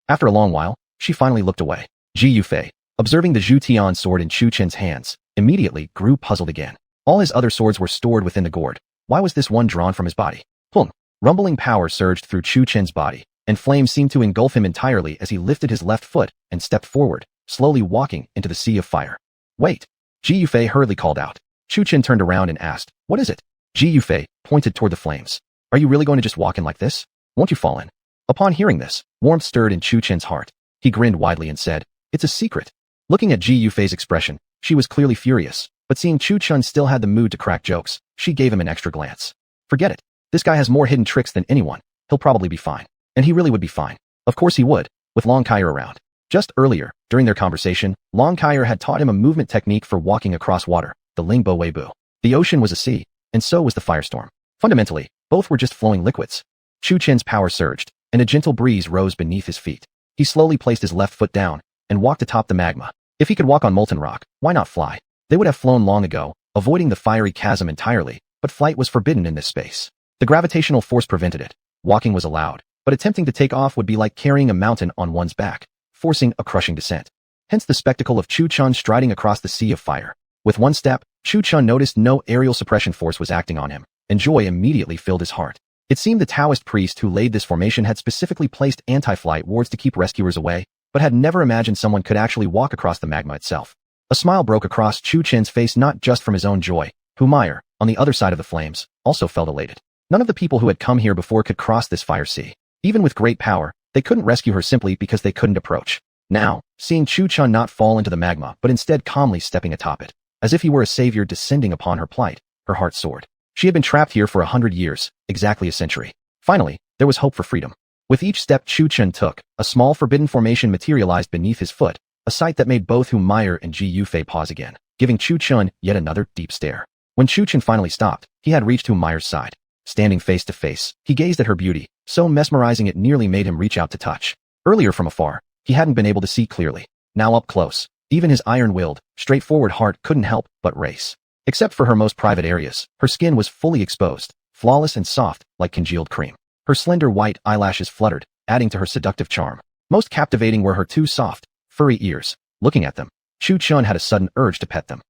After a long while, she finally looked away. Ji Yufei, observing the Zhu Tian sword in Chu Chun's hands, immediately grew puzzled again. All his other swords were stored within the gourd. Why was this one drawn from his body? Pung! Rumbling power surged through Chu Chun's body, and flames seemed to engulf him entirely as he lifted his left foot and stepped forward, slowly walking into the sea of fire. Wait! Ji Yufei hurriedly called out. Chu Chun turned around and asked, What is it? Ji Yufei pointed toward the flames. Are you really going to just walk in like this? Won't you fall in? Upon hearing this, warmth stirred in Chu Chun's heart. He grinned widely and said, It's a secret. Looking at Ji Yufei's expression, she was clearly furious, but seeing Chu Chun still had the mood to crack jokes, she gave him an extra glance. Forget it. This guy has more hidden tricks than anyone. He'll probably be fine. And he really would be fine. Of course he would, with Long Kaier around. Just earlier, during their conversation, Long Kaier had taught him a movement technique for walking across water, the Lingbo Weibu. The ocean was a sea, and so was the firestorm. Fundamentally, both were just flowing liquids. Chu Chen's power surged, and a gentle breeze rose beneath his feet. He slowly placed his left foot down and walked atop the magma. If he could walk on molten rock, why not fly? They would have flown long ago, avoiding the fiery chasm entirely, but flight was forbidden in this space. The gravitational force prevented it. Walking was allowed, but attempting to take off would be like carrying a mountain on one's back, forcing a crushing descent. Hence the spectacle of Chu Chun striding across the sea of fire. With one step, Chu Chun noticed no aerial suppression force was acting on him, and joy immediately filled his heart. It seemed the Taoist priest who laid this formation had specifically placed anti-flight wards to keep rescuers away, but had never imagined someone could actually walk across the magma itself. A smile broke across Chu Chen's face, not just from his own joy. Humiliation, on the other side of the flames, also felt elated. None of the people who had come here before could cross this fire sea. Even with great power, they couldn't rescue her simply because they couldn't approach. Now, seeing Chu Chun not fall into the magma but instead calmly stepping atop it, as if he were a savior descending upon her plight, her heart soared. She had been trapped here for 100 years, exactly a century. Finally, there was hope for freedom. With each step Chu Chun took, a small forbidden formation materialized beneath his foot, a sight that made both Humiliation and Ji Yufei pause again, giving Chu Chun yet another deep stare. When Chu Chun finally stopped, he had reached Humiliation's side. Standing face to face, he gazed at her beauty, so mesmerizing it nearly made him reach out to touch. Earlier from afar, he hadn't been able to see clearly. Now up close, even his iron-willed, straightforward heart couldn't help but race. Except for her most private areas, her skin was fully exposed, flawless and soft, like congealed cream. Her slender white eyelashes fluttered, adding to her seductive charm. Most captivating were her two soft, furry ears. Looking at them, Chu Chun had a sudden urge to pet them.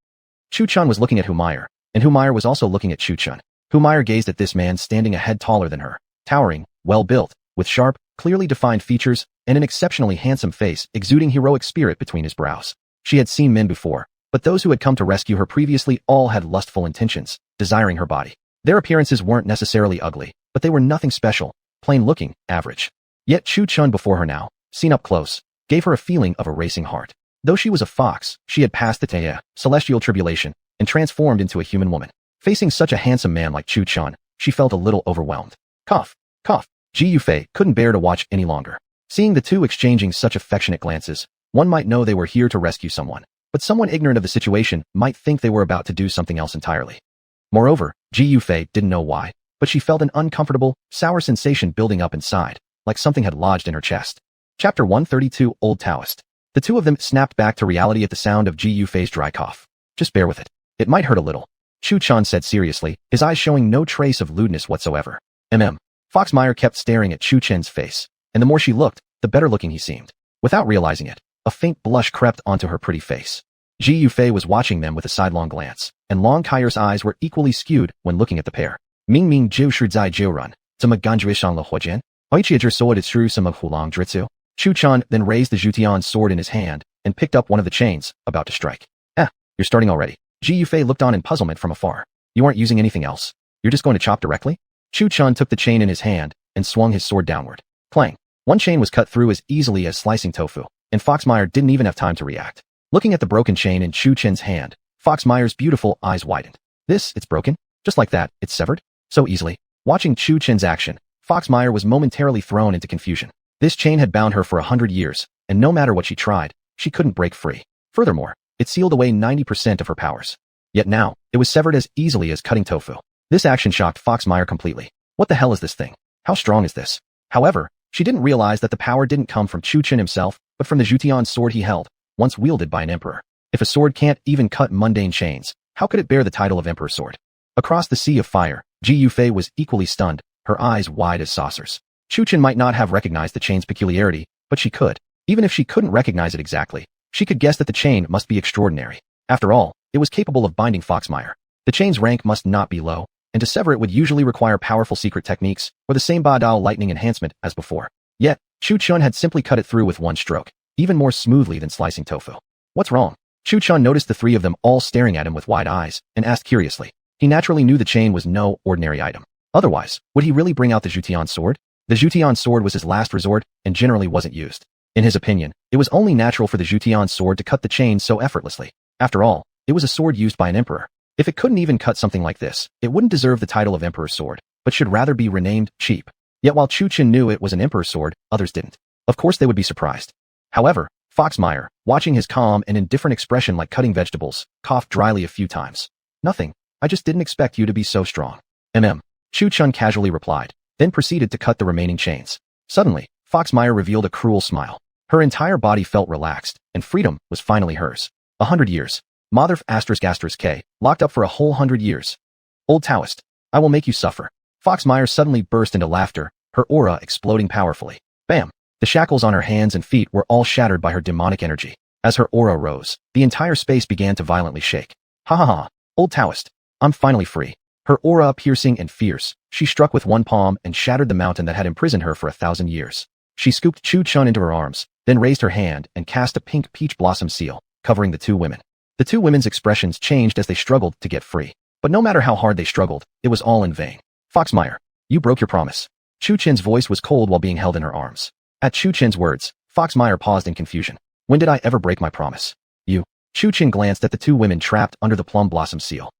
Chu Chun was looking at Humiliation, and Humiliation was also looking at Chu Chun. Humiliation gazed at this man standing a head taller than her, towering, well-built, with sharp, clearly defined features, and an exceptionally handsome face exuding heroic spirit between his brows. She had seen men before, but those who had come to rescue her previously all had lustful intentions, desiring her body. Their appearances weren't necessarily ugly, but they were nothing special, plain-looking, average. Yet Chu Chun before her now, seen up close, gave her a feeling of a racing heart. Though she was a fox, she had passed the celestial tribulation, and transformed into a human woman. Facing such a handsome man like Chu Chun, she felt a little overwhelmed. Cough, cough. Ji Yufei couldn't bear to watch any longer. Seeing the two exchanging such affectionate glances, one might know they were here to rescue someone, but someone ignorant of the situation might think they were about to do something else entirely. Moreover, Ji Yufei didn't know why, but she felt an uncomfortable, sour sensation building up inside, like something had lodged in her chest. Chapter 132 Old Taoist. The two of them snapped back to reality at the sound of Ji Yufei's dry cough. Just bear with it. It might hurt a little, Chu Chun said seriously, his eyes showing no trace of lewdness whatsoever. Foxmire kept staring at Chu Chen's face, and the more she looked, the better looking he seemed. Without realizing it, a faint blush crept onto her pretty face. Ji Yufei was watching them with a sidelong glance, and Long Kaier's eyes were equally skewed when looking at the pair. Ming Ming Jiu Shu Zai Jiu Run, Zima Ganjui Shang Le Huojian, Oichiajer Soa de Shru Sima Hulong Dritsu. Chu Chun then raised the Zhutian sword in his hand, and picked up one of the chains, about to strike. You're starting already. Ji Yufei looked on in puzzlement from afar. You aren't using anything else? You're just going to chop directly? Chu Chun took the chain in his hand, and swung his sword downward. Clang. One chain was cut through as easily as slicing tofu, and Foxmire didn't even have time to react. Looking at the broken chain in Chu Chen's hand, Foxmire's beautiful eyes widened. It's broken? Just like that, it's severed? So easily. Watching Chu Chen's action, Foxmire was momentarily thrown into confusion. This chain had bound her for 100 years, and no matter what she tried, she couldn't break free. Furthermore, it sealed away 90% of her powers. Yet now, it was severed as easily as cutting tofu. This action shocked Foxmire completely. What the hell is this thing? How strong is this? However, she didn't realize that the power didn't come from Chu Chen himself, but from the Zhutian sword he held, once wielded by an emperor. If a sword can't even cut mundane chains, how could it bear the title of Emperor's Sword? Across the sea of fire, Ji Yufei was equally stunned, her eyes wide as saucers. Chu Chen might not have recognized the chain's peculiarity, but she could. Even if she couldn't recognize it exactly, she could guess that the chain must be extraordinary. After all, it was capable of binding Foxmire. The chain's rank must not be low, and to sever it would usually require powerful secret techniques, or the same Ba Dao lightning enhancement as before. Yet, Chu Chun had simply cut it through with one stroke, even more smoothly than slicing tofu. What's wrong? Chu Chun noticed the three of them all staring at him with wide eyes, and asked curiously. He naturally knew the chain was no ordinary item. Otherwise, would he really bring out the Zhutian sword? The Zhutian sword was his last resort, and generally wasn't used. In his opinion, it was only natural for the Zhutian sword to cut the chain so effortlessly. After all, It was a sword used by an emperor. If it couldn't even cut something like this, it wouldn't deserve the title of Emperor's Sword, but should rather be renamed cheap. Yet while Chu Chen knew it was an Emperor's Sword, others didn't. Of course they would be surprised. However, Foxmeyer, watching his calm and indifferent expression like cutting vegetables, coughed dryly a few times. Nothing. I just didn't expect you to be so strong. Chu Chen casually replied, then proceeded to cut the remaining chains. Suddenly, Foxmeyer revealed a cruel smile. Her entire body felt relaxed, and freedom was finally hers. 100 years. Mother K, locked up for a whole 100 years. Old Taoist, I will make you suffer. Foxmeyer suddenly burst into laughter, her aura exploding powerfully. Bam! The shackles on her hands and feet were all shattered by her demonic energy. As her aura rose, the entire space began to violently shake. Ha ha ha, Old Taoist, I'm finally free. Her aura piercing and fierce, she struck with one palm and shattered the mountain that had imprisoned her for 1,000 years. She scooped Chu Chen into her arms, then raised her hand and cast a pink peach blossom seal, covering the two women. The two women's expressions changed as they struggled to get free. But no matter how hard they struggled, it was all in vain. Foxmeyer, you broke your promise. Chu Chen's voice was cold while being held in her arms. At Chu Chen's words, Foxmeyer paused in confusion. When did I ever break my promise? You. Chu Chen glanced at the two women trapped under the plum blossom seal.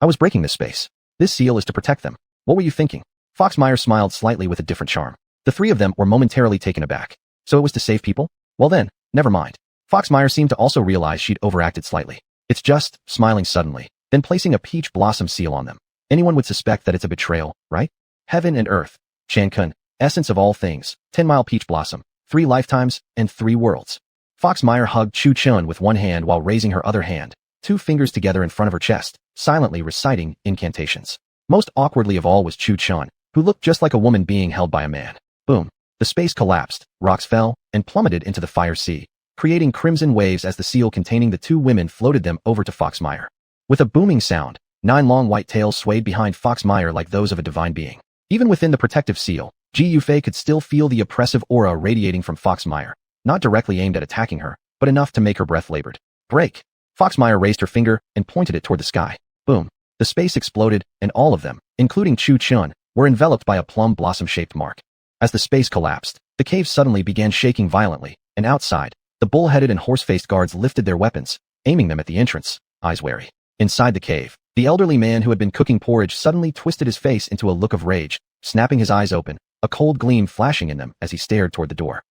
I was breaking this space. This seal is to protect them. What were you thinking? Foxmeyer smiled slightly with a different charm. The three of them were momentarily taken aback. So it was to save people? Well then, never mind. Foxmeyer seemed to also realize she'd overacted slightly. It's just, smiling suddenly, then placing a peach blossom seal on them. Anyone would suspect that it's a betrayal, right? Heaven and earth. Chan Kun, essence of all things, 10-mile peach blossom, 3 lifetimes, and 3 worlds. Foxmeyer hugged Chu Chen with one hand while raising her other hand, 2 fingers together in front of her chest, silently reciting incantations. Most awkwardly of all was Chu Chen, who looked just like a woman being held by a man. Boom. The space collapsed, rocks fell, and plummeted into the fire sea, creating crimson waves as the seal containing the two women floated them over to Foxmeyer. With a booming sound, 9 long white tails swayed behind Foxmeyer like those of a divine being. Even within the protective seal, Ji Yufei could still feel the oppressive aura radiating from Foxmeyer, not directly aimed at attacking her, but enough to make her breath labored. Break! Foxmeyer raised her finger and pointed it toward the sky. Boom! The space exploded, and all of them, including Chu Chen, were enveloped by a plum blossom-shaped mark. As the space collapsed, the cave suddenly began shaking violently, and outside, the bull-headed and horse-faced guards lifted their weapons, aiming them at the entrance, eyes wary. Inside the cave, the elderly man who had been cooking porridge suddenly twisted his face into a look of rage, snapping his eyes open, a cold gleam flashing in them as he stared toward the door.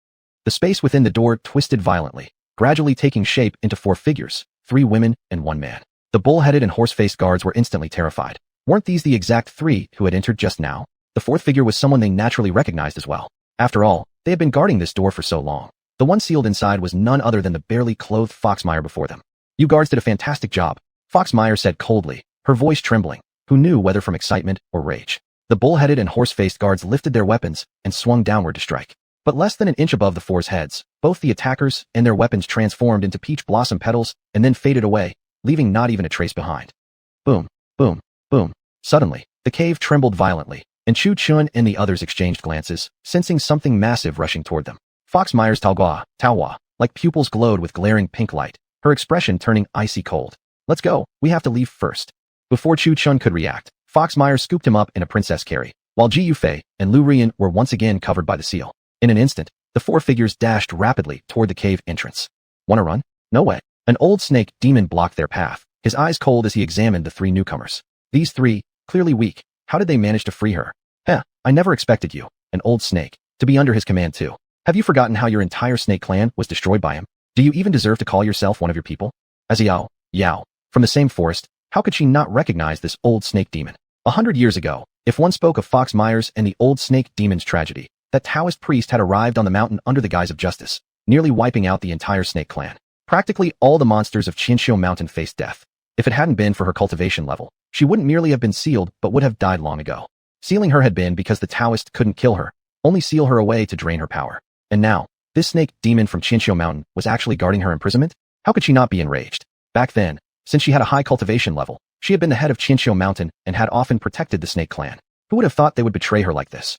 The space within the door twisted violently, gradually taking shape into 4 figures, 3 women and 1 man. The bull-headed and horse-faced guards were instantly terrified. Weren't these the exact 3 who had entered just now? The 4th figure was someone they naturally recognized as well. After all, they had been guarding this door for so long. The one sealed inside was none other than the barely clothed Foxmeyer before them. You guards did a fantastic job, Foxmeyer said coldly, her voice trembling, who knew whether from excitement or rage. The bull-headed and horse-faced guards lifted their weapons and swung downward to strike. But less than an inch above the 4's heads, both the attackers and their weapons transformed into peach blossom petals and then faded away, leaving not even a trace behind. Boom, boom, boom. Suddenly, the cave trembled violently, and Chu Chen and the others exchanged glances, sensing something massive rushing toward them. Foxmeyer's Taohua, like pupils glowed with glaring pink light, her expression turning icy cold. Let's go, we have to leave first. Before Chu Chen could react, Foxmeyer scooped him up in a princess carry, while Ji Yufei and Lu Rian were once again covered by the seal. In an instant, the 4 figures dashed rapidly toward the cave entrance. Wanna run? No way. An old snake demon blocked their path, his eyes cold as he examined the 3 newcomers. These 3, clearly weak, how did they manage to free her? I never expected you, an old snake, to be under his command too. Have you forgotten how your entire snake clan was destroyed by him? Do you even deserve to call yourself one of your people? As Yao, from the same forest, how could she not recognize this old snake demon? 100 years ago, if one spoke of Foxmeyer's and the old snake demon's tragedy, that Taoist priest had arrived on the mountain under the guise of justice, nearly wiping out the entire snake clan. Practically all the monsters of Qianqiu Mountain faced death. If it hadn't been for her cultivation level, she wouldn't merely have been sealed but would have died long ago. Sealing her had been because the Taoist couldn't kill her, only seal her away to drain her power. And now, this snake demon from Qianqiu Mountain was actually guarding her imprisonment? How could she not be enraged? Back then, since she had a high cultivation level, she had been the head of Qianqiu Mountain and had often protected the snake clan. Who would have thought they would betray her like this?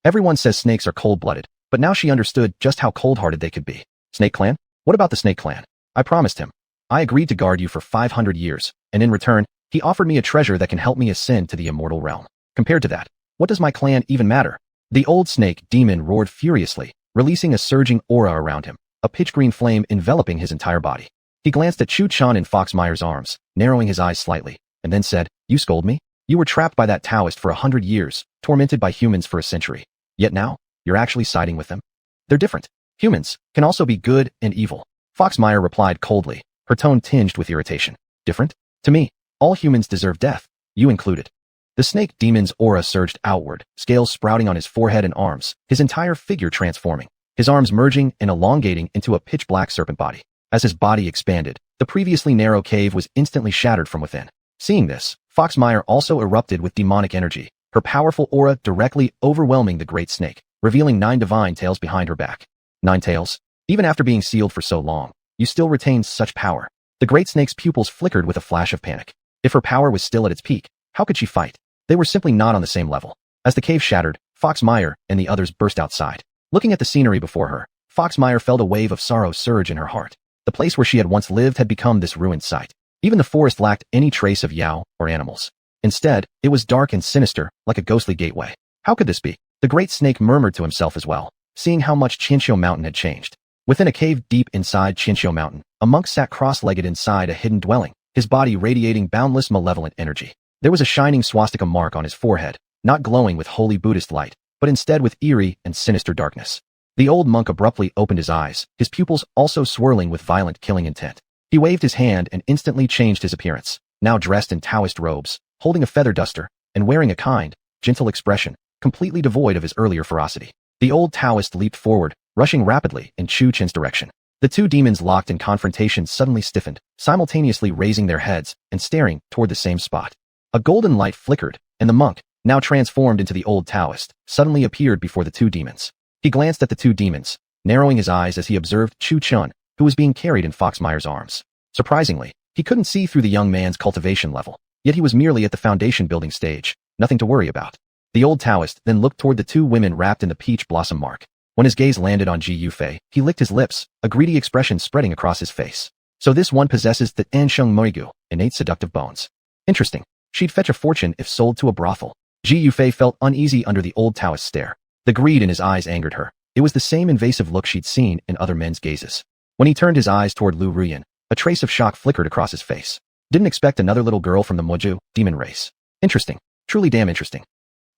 Everyone says snakes are cold-blooded, but now she understood just how cold-hearted they could be. Snake clan? What about the snake clan? I promised him. I agreed to guard you for 500 years, and in return, he offered me a treasure that can help me ascend to the immortal realm. Compared to that, what does my clan even matter? The old snake demon roared furiously, releasing a surging aura around him, a pitch green flame enveloping his entire body. He glanced at Chu Chun in Fox Meyer's arms, narrowing his eyes slightly, and then said, "You scold me? You were trapped by that Taoist for 100 years, tormented by humans for a century. Yet now, you're actually siding with them? They're different. Humans can also be good and evil." Fox Meyer replied coldly, her tone tinged with irritation. "Different? To me, all humans deserve death, you included." The snake demon's aura surged outward, scales sprouting on his forehead and arms, his entire figure transforming, his arms merging and elongating into a pitch-black serpent body. As his body expanded, the previously narrow cave was instantly shattered from within. Seeing this, Fox Meyer also erupted with demonic energy, her powerful aura directly overwhelming the great snake, revealing 9 divine tails behind her back. 9 tails? Even after being sealed for so long, you still retain such power. The great snake's pupils flickered with a flash of panic. If her power was still at its peak, how could she fight? They were simply not on the same level. As the cave shattered, Fox Meyer and the others burst outside. Looking at the scenery before her, Fox Meyer felt a wave of sorrow surge in her heart. The place where she had once lived had become this ruined site. Even the forest lacked any trace of Yao or animals. Instead, it was dark and sinister, like a ghostly gateway. How could this be? The great snake murmured to himself as well, seeing how much Qianqiu Mountain had changed. Within a cave deep inside Qianqiu Mountain, a monk sat cross-legged inside a hidden dwelling, his body radiating boundless malevolent energy. There was a shining swastika mark on his forehead, not glowing with holy Buddhist light, but instead with eerie and sinister darkness. The old monk abruptly opened his eyes, his pupils also swirling with violent killing intent. He waved his hand and instantly changed his appearance, now dressed in Taoist robes, holding a feather duster, and wearing a kind, gentle expression, completely devoid of his earlier ferocity. The old Taoist leaped forward, rushing rapidly in Chu Chin's direction. The 2 demons locked in confrontation suddenly stiffened, simultaneously raising their heads and staring toward the same spot. A golden light flickered, and the monk, now transformed into the old Taoist, suddenly appeared before the 2 demons. He glanced at the 2 demons, narrowing his eyes as he observed Chu Chun, who was being carried in Fox Meyer's arms. Surprisingly, he couldn't see through the young man's cultivation level, yet he was merely at the foundation building stage, nothing to worry about. The old Taoist then looked toward the 2 women wrapped in the peach blossom mark. When his gaze landed on Ji Yufei, he licked his lips, a greedy expression spreading across his face. So this one possesses the Ansheng Moigu, innate seductive bones. Interesting. She'd fetch a fortune if sold to a brothel. Ji Yufei felt uneasy under the old Taoist's stare. The greed in his eyes angered her. It was the same invasive look she'd seen in other men's gazes. When he turned his eyes toward Lu Ruyan, a trace of shock flickered across his face. Didn't expect another little girl from the Moju demon race. Interesting. Truly damn interesting.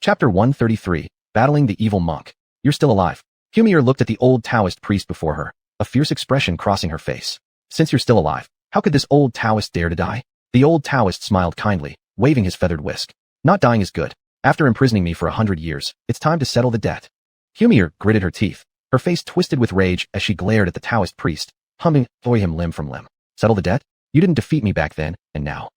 Chapter 133, Battling the Evil Monk. You're still alive. Humier looked at the old Taoist priest before her, a fierce expression crossing her face. Since you're still alive, how could this old Taoist dare to die? The old Taoist smiled kindly, waving his feathered whisk. Not dying is good. After imprisoning me for 100 years, it's time to settle the debt. Humier gritted her teeth, her face twisted with rage as she glared at the Taoist priest, humming, "Throw him limb from limb. Settle the debt? You didn't defeat me back then, and now."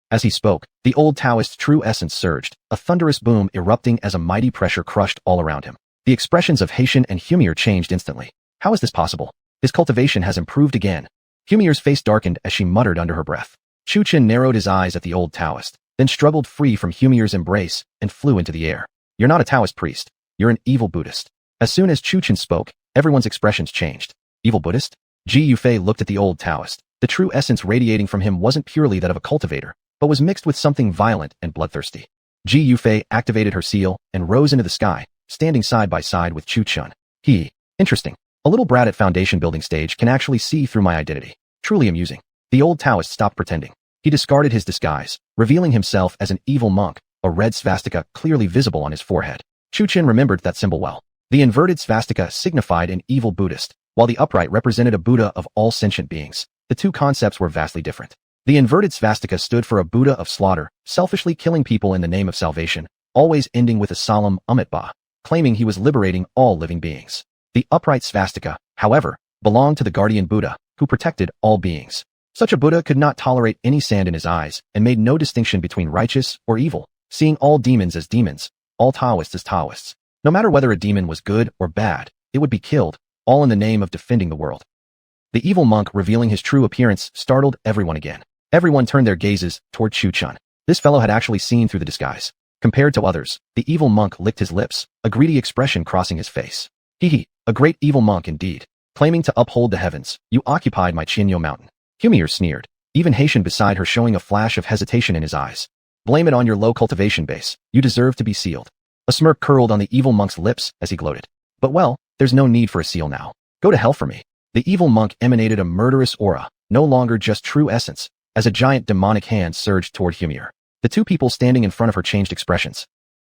As he spoke, the old Taoist's true essence surged, a thunderous boom erupting as a mighty pressure crushed all around him. The expressions of Haitian and Humier changed instantly. How is this possible? His cultivation has improved again. Humier's face darkened as she muttered under her breath. Chu Chin narrowed his eyes at the old Taoist, then struggled free from Humier's embrace and flew into the air. "You're not a Taoist priest. You're an evil Buddhist." As soon as Chu Chin spoke, everyone's expressions changed. Evil Buddhist? Ji Yufei looked at the old Taoist. The true essence radiating from him wasn't purely that of a cultivator, but was mixed with something violent and bloodthirsty. Ji Yufei activated her seal and rose into the sky, standing side by side with Chu Chun. Interesting. A little brat at foundation building stage can actually see through my identity. Truly amusing. The old Taoist stopped pretending. He discarded his disguise, revealing himself as an evil monk, a red swastika clearly visible on his forehead. Chu Chin remembered that symbol well. The inverted swastika signified an evil Buddhist, while the upright represented a Buddha of all sentient beings. The 2 concepts were vastly different. The inverted swastika stood for a Buddha of slaughter, selfishly killing people in the name of salvation, always ending with a solemn Amitabha, claiming he was liberating all living beings. The upright swastika, however, belonged to the guardian Buddha, who protected all beings. Such a Buddha could not tolerate any sand in his eyes and made no distinction between righteous or evil, seeing all demons as demons, all Taoists as Taoists. No matter whether a demon was good or bad, it would be killed, all in the name of defending the world. The evil monk revealing his true appearance startled everyone again. Everyone turned their gazes toward Chu Chun. This fellow had actually seen through the disguise. Compared to others, the evil monk licked his lips, a greedy expression crossing his face. A great evil monk indeed. Claiming to uphold the heavens, you occupied my Qianqiu Mountain. Humier sneered, even Haitian beside her showing a flash of hesitation in his eyes. Blame it on your low cultivation base. You deserve to be sealed. A smirk curled on the evil monk's lips as he gloated. But well, there's no need for a seal now. Go to hell for me. The evil monk emanated a murderous aura, no longer just true essence, as a giant demonic hand surged toward Humir. The two people standing in front of her changed expressions.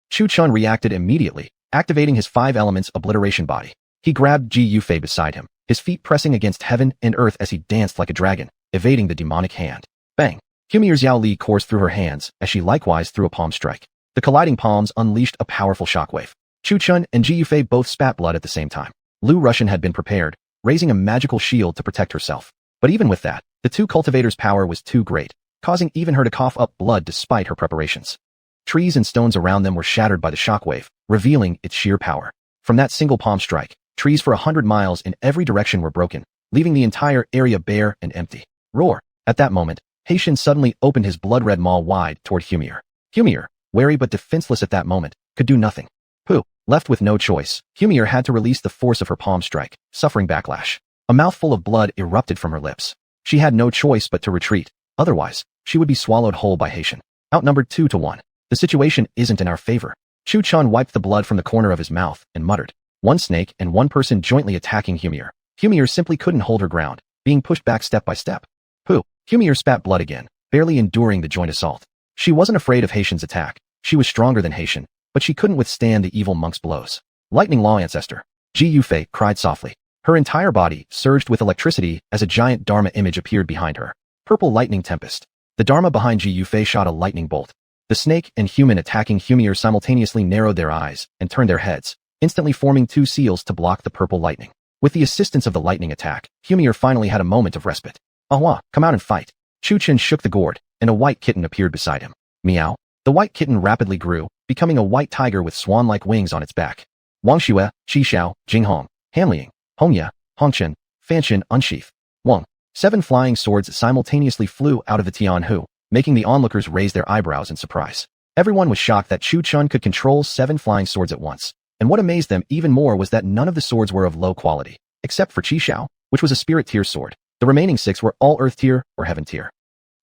Chu Chun reacted immediately, activating his 5 elements obliteration body. He grabbed Ji Yufei beside him, his feet pressing against heaven and earth as he danced like a dragon, evading the demonic hand. Bang! Humir's Yao Li coursed through her hands as she likewise threw a palm strike. The colliding palms unleashed a powerful shockwave. Chu Chun and Ji Yufei both spat blood at the same time. Lu Russian had been prepared, raising a magical shield to protect herself. But even with that, the two cultivators' power was too great, causing even her to cough up blood despite her preparations. Trees and stones around them were shattered by the shockwave, revealing its sheer power. From that single palm strike, trees for 100 miles in every direction were broken, leaving the entire area bare and empty. Roar! At that moment, Haitian suddenly opened his blood-red maw wide toward Humir. Humir, wary but defenseless at that moment, could do nothing. Pooh! Left with no choice, Humir had to release the force of her palm strike, suffering backlash. A mouthful of blood erupted from her lips. She had no choice but to retreat, otherwise, she would be swallowed whole by Haitian. Outnumbered 2-1. The situation isn't in our favor. Chu Chun wiped the blood from the corner of his mouth and muttered. One snake and one person jointly attacking Humir. Humir simply couldn't hold her ground, being pushed back step by step. Pooh! Humir spat blood again, barely enduring the joint assault. She wasn't afraid of Haitian's attack. She was stronger than Haitian, but she couldn't withstand the evil monk's blows. Lightning Law Ancestor. Ji Yufei cried softly. Her entire body surged with electricity as a giant Dharma image appeared behind her. Purple Lightning Tempest. The Dharma behind Ji Yufei shot a lightning bolt. The snake and human attacking Humir simultaneously narrowed their eyes and turned their heads, instantly forming 2 seals to block the purple lightning. With the assistance of the lightning attack, Humir finally had a moment of respite. Ahwa, come out and fight. Chu Chun shook the gourd, and a white kitten appeared beside him. Meow. The white kitten rapidly grew, becoming a white tiger with swan-like wings on its back. Wang Xue, Qi Xiao, Jinghong, Hanliang, Hongya, Hongchen, Fanshin unsheath. Wang. 7 flying swords simultaneously flew out of the Tianhu, making the onlookers raise their eyebrows in surprise. Everyone was shocked that Chu Chun could control 7 flying swords at once, and what amazed them even more was that none of the swords were of low quality, except for Qi Xiao, which was a spirit tier sword. The remaining 6 were all earth tier or heaven tier.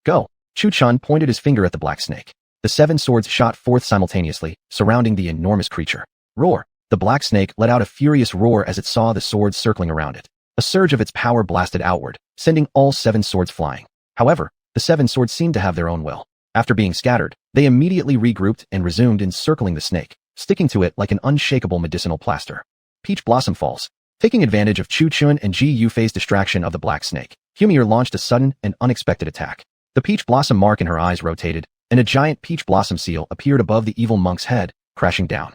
Go! Chu Chun pointed his finger at the black snake. The 7 swords shot forth simultaneously, surrounding the enormous creature. Roar! The black snake let out a furious roar as it saw the swords circling around it. A surge of its power blasted outward, sending all 7 swords flying. However, the 7 swords seemed to have their own will. After being scattered, they immediately regrouped and resumed encircling the snake, sticking to it like an unshakable medicinal plaster. Peach Blossom Falls. Taking advantage of Chu Chun and Ji Yufei's distraction of the black snake, Humir launched a sudden and unexpected attack. The peach blossom mark in her eyes rotated, and a giant peach blossom seal appeared above the evil monk's head, crashing down.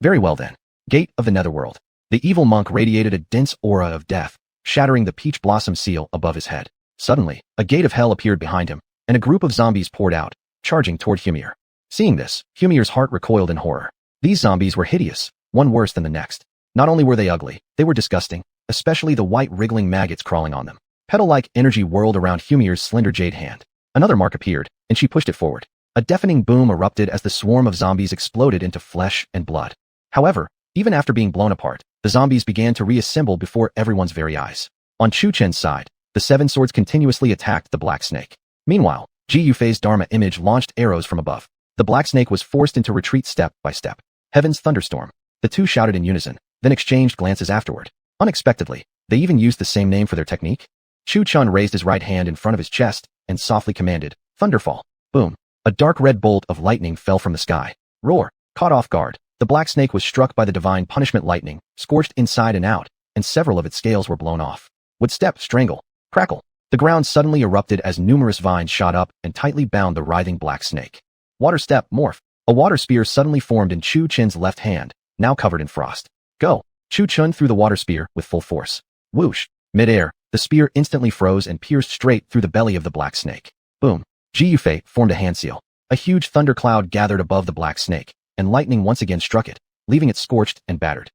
Very well then. Gate of the Netherworld. The evil monk radiated a dense aura of death, shattering the peach blossom seal above his head. Suddenly, a gate of hell appeared behind him, and a group of zombies poured out, charging toward Humir. Seeing this, Humir's heart recoiled in horror. These zombies were hideous, one worse than the next. Not only were they ugly, they were disgusting, especially the white wriggling maggots crawling on them. Petal-like energy whirled around Humir's slender jade hand. Another mark appeared, and she pushed it forward. A deafening boom erupted as the swarm of zombies exploded into flesh and blood. However, even after being blown apart, the zombies began to reassemble before everyone's very eyes. On Chu Chen's side, the 7 swords continuously attacked the black snake. Meanwhile, Ji Yufei's Dharma image launched arrows from above. The black snake was forced into retreat step by step. Heaven's thunderstorm. The two shouted in unison, then exchanged glances afterward. Unexpectedly, they even used the same name for their technique. Chu Chun raised his right hand in front of his chest and softly commanded, Thunderfall. Boom. A dark red bolt of lightning fell from the sky. Roar. Caught off guard, the black snake was struck by the divine punishment lightning, scorched inside and out, and several of its scales were blown off. Would step, strangle, crackle. The ground suddenly erupted as numerous vines shot up and tightly bound the writhing black snake. Water step, morph. A water spear suddenly formed in Chu Chen's left hand, now covered in frost. Go. Chu Chun threw the water spear with full force. Whoosh. Mid-air, the spear instantly froze and pierced straight through the belly of the black snake. Boom. Ji Yufei formed a hand seal. A huge thundercloud gathered above the black snake, and lightning once again struck it, leaving it scorched and battered.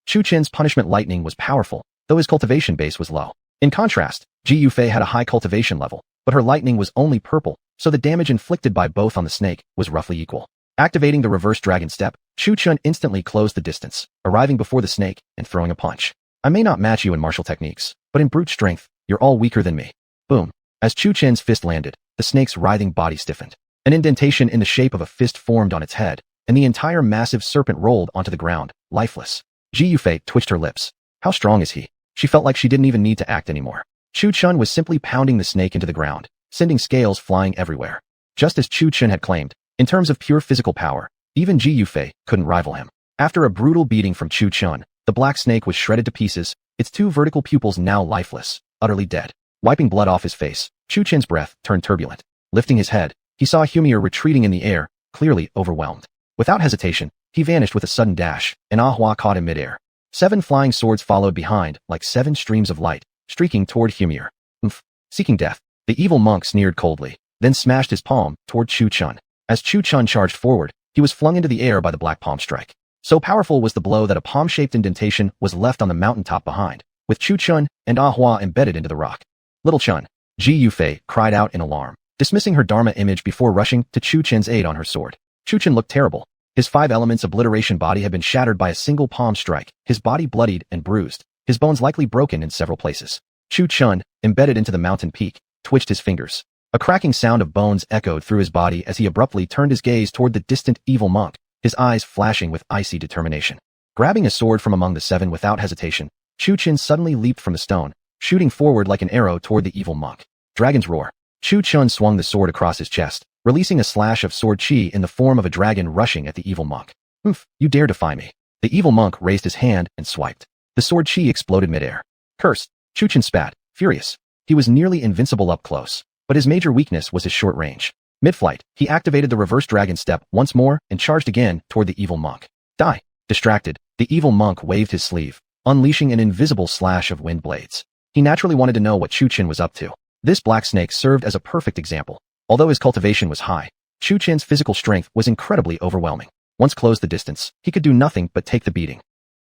Chu Chen's punishment lightning was powerful, though his cultivation base was low. In contrast, Ji Yufei had a high cultivation level, but her lightning was only purple, so the damage inflicted by both on the snake was roughly equal. Activating the reverse dragon step, Chu Chun instantly closed the distance, arriving before the snake and throwing a punch. I may not match you in martial techniques, but in brute strength, you're all weaker than me. Boom. As Chu Chen's fist landed, the snake's writhing body stiffened. An indentation in the shape of a fist formed on its head, and the entire massive serpent rolled onto the ground, lifeless. Ji Yufei twitched her lips. How strong is he? She felt like she didn't even need to act anymore. Chu Chun was simply pounding the snake into the ground, sending scales flying everywhere. Just as Chu Chun had claimed, in terms of pure physical power, even Ji Yufei couldn't rival him. After a brutal beating from Chu Chun, the black snake was shredded to pieces, its 2 vertical pupils now lifeless, utterly dead. Wiping blood off his face, Chu Chun's breath turned turbulent. Lifting his head, he saw Humir retreating in the air, clearly overwhelmed. Without hesitation, he vanished with a sudden dash, and Ah Hua caught him midair. 7 flying swords followed behind, like 7 streams of light, streaking toward Humir. Seeking death, the evil monk sneered coldly, then smashed his palm toward Chu Chun. As Chu Chun charged forward, he was flung into the air by the black palm strike. So powerful was the blow that a palm-shaped indentation was left on the mountaintop behind, with Chu Chun and Ah Hua embedded into the rock. Little Chun, Ji Yufei cried out in alarm, dismissing her Dharma image before rushing to Chu Chun's aid on her sword. Chu Chun looked terrible. His 5 elements obliteration body had been shattered by a single palm strike, his body bloodied and bruised, his bones likely broken in several places. Chu Chun, embedded into the mountain peak, twitched his fingers. A cracking sound of bones echoed through his body as he abruptly turned his gaze toward the distant evil monk, his eyes flashing with icy determination. Grabbing a sword from among the 7 without hesitation, Chu Chun suddenly leaped from the stone, shooting forward like an arrow toward the evil monk. Dragon's roar. Chu Chun swung the sword across his chest, releasing a slash of sword chi in the form of a dragon rushing at the evil monk. You dare defy me. The evil monk raised his hand and swiped. The sword chi exploded midair. Cursed, Chu Chun spat, furious. He was nearly invincible up close, but his major weakness was his short range. Mid-flight, he activated the reverse dragon step once more and charged again toward the evil monk. Die. Distracted, the evil monk waved his sleeve, unleashing an invisible slash of wind blades. He naturally wanted to know what Chu Chun was up to. This black snake served as a perfect example. Although his cultivation was high, Chu Chun's physical strength was incredibly overwhelming. Once closed the distance, he could do nothing but take the beating.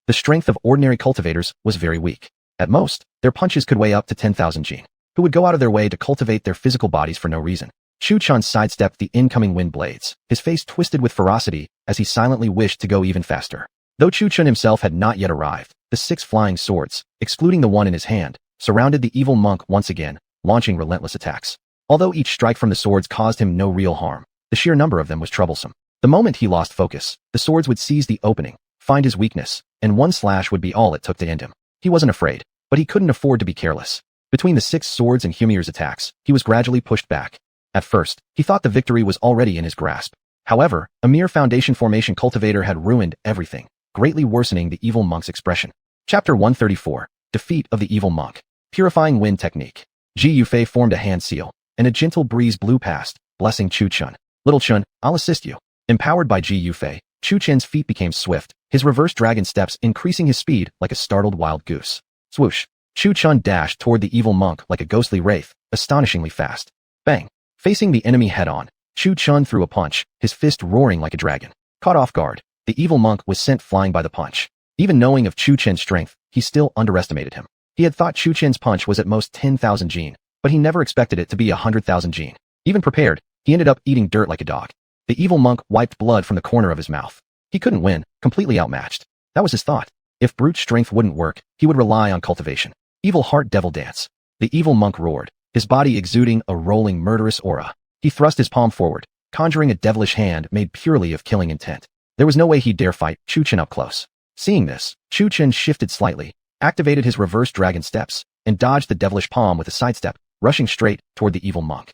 The strength of ordinary cultivators was very weak. At most, their punches could weigh up to 10,000 jin, who would go out of their way to cultivate their physical bodies for no reason. Chu Chun sidestepped the incoming wind blades, his face twisted with ferocity as he silently wished to go even faster. Though Chu Chun himself had not yet arrived, the 6 flying swords, excluding the one in his hand, surrounded the evil monk once again, launching relentless attacks. Although each strike from the swords caused him no real harm, the sheer number of them was troublesome. The moment he lost focus, the swords would seize the opening, find his weakness, and one slash would be all it took to end him. He wasn't afraid, but he couldn't afford to be careless. Between the 6 swords and Humir's attacks, he was gradually pushed back. At first, he thought the victory was already in his grasp. However, a mere foundation formation cultivator had ruined everything, greatly worsening the evil monk's expression. Chapter 134, Defeat of the Evil Monk. Purifying Wind Technique. Ji Yufei formed a hand seal, and a gentle breeze blew past, blessing Chu Chun. Little Chun, I'll assist you. Empowered by Ji Yufei, Chu Chun's feet became swift, his reverse dragon steps increasing his speed like a startled wild goose. Swoosh. Chu Chun dashed toward the evil monk like a ghostly wraith, astonishingly fast. Bang. Facing the enemy head-on, Chu Chun threw a punch, his fist roaring like a dragon. Caught off guard, the evil monk was sent flying by the punch. Even knowing of Chu Chun's strength, he still underestimated him. He had thought Chu Chun's punch was at most 10,000 jin, but he never expected it to be 100,000 jin. Even prepared, he ended up eating dirt like a dog. The evil monk wiped blood from the corner of his mouth. He couldn't win, completely outmatched. That was his thought. If brute strength wouldn't work, he would rely on cultivation. Evil heart devil dance. The evil monk roared, his body exuding a rolling murderous aura. He thrust his palm forward, conjuring a devilish hand made purely of killing intent. There was no way he'd dare fight Chu Chun up close. Seeing this, Chu Chun shifted slightly, activated his reverse dragon steps, and dodged the devilish palm with a sidestep, rushing straight toward the evil monk.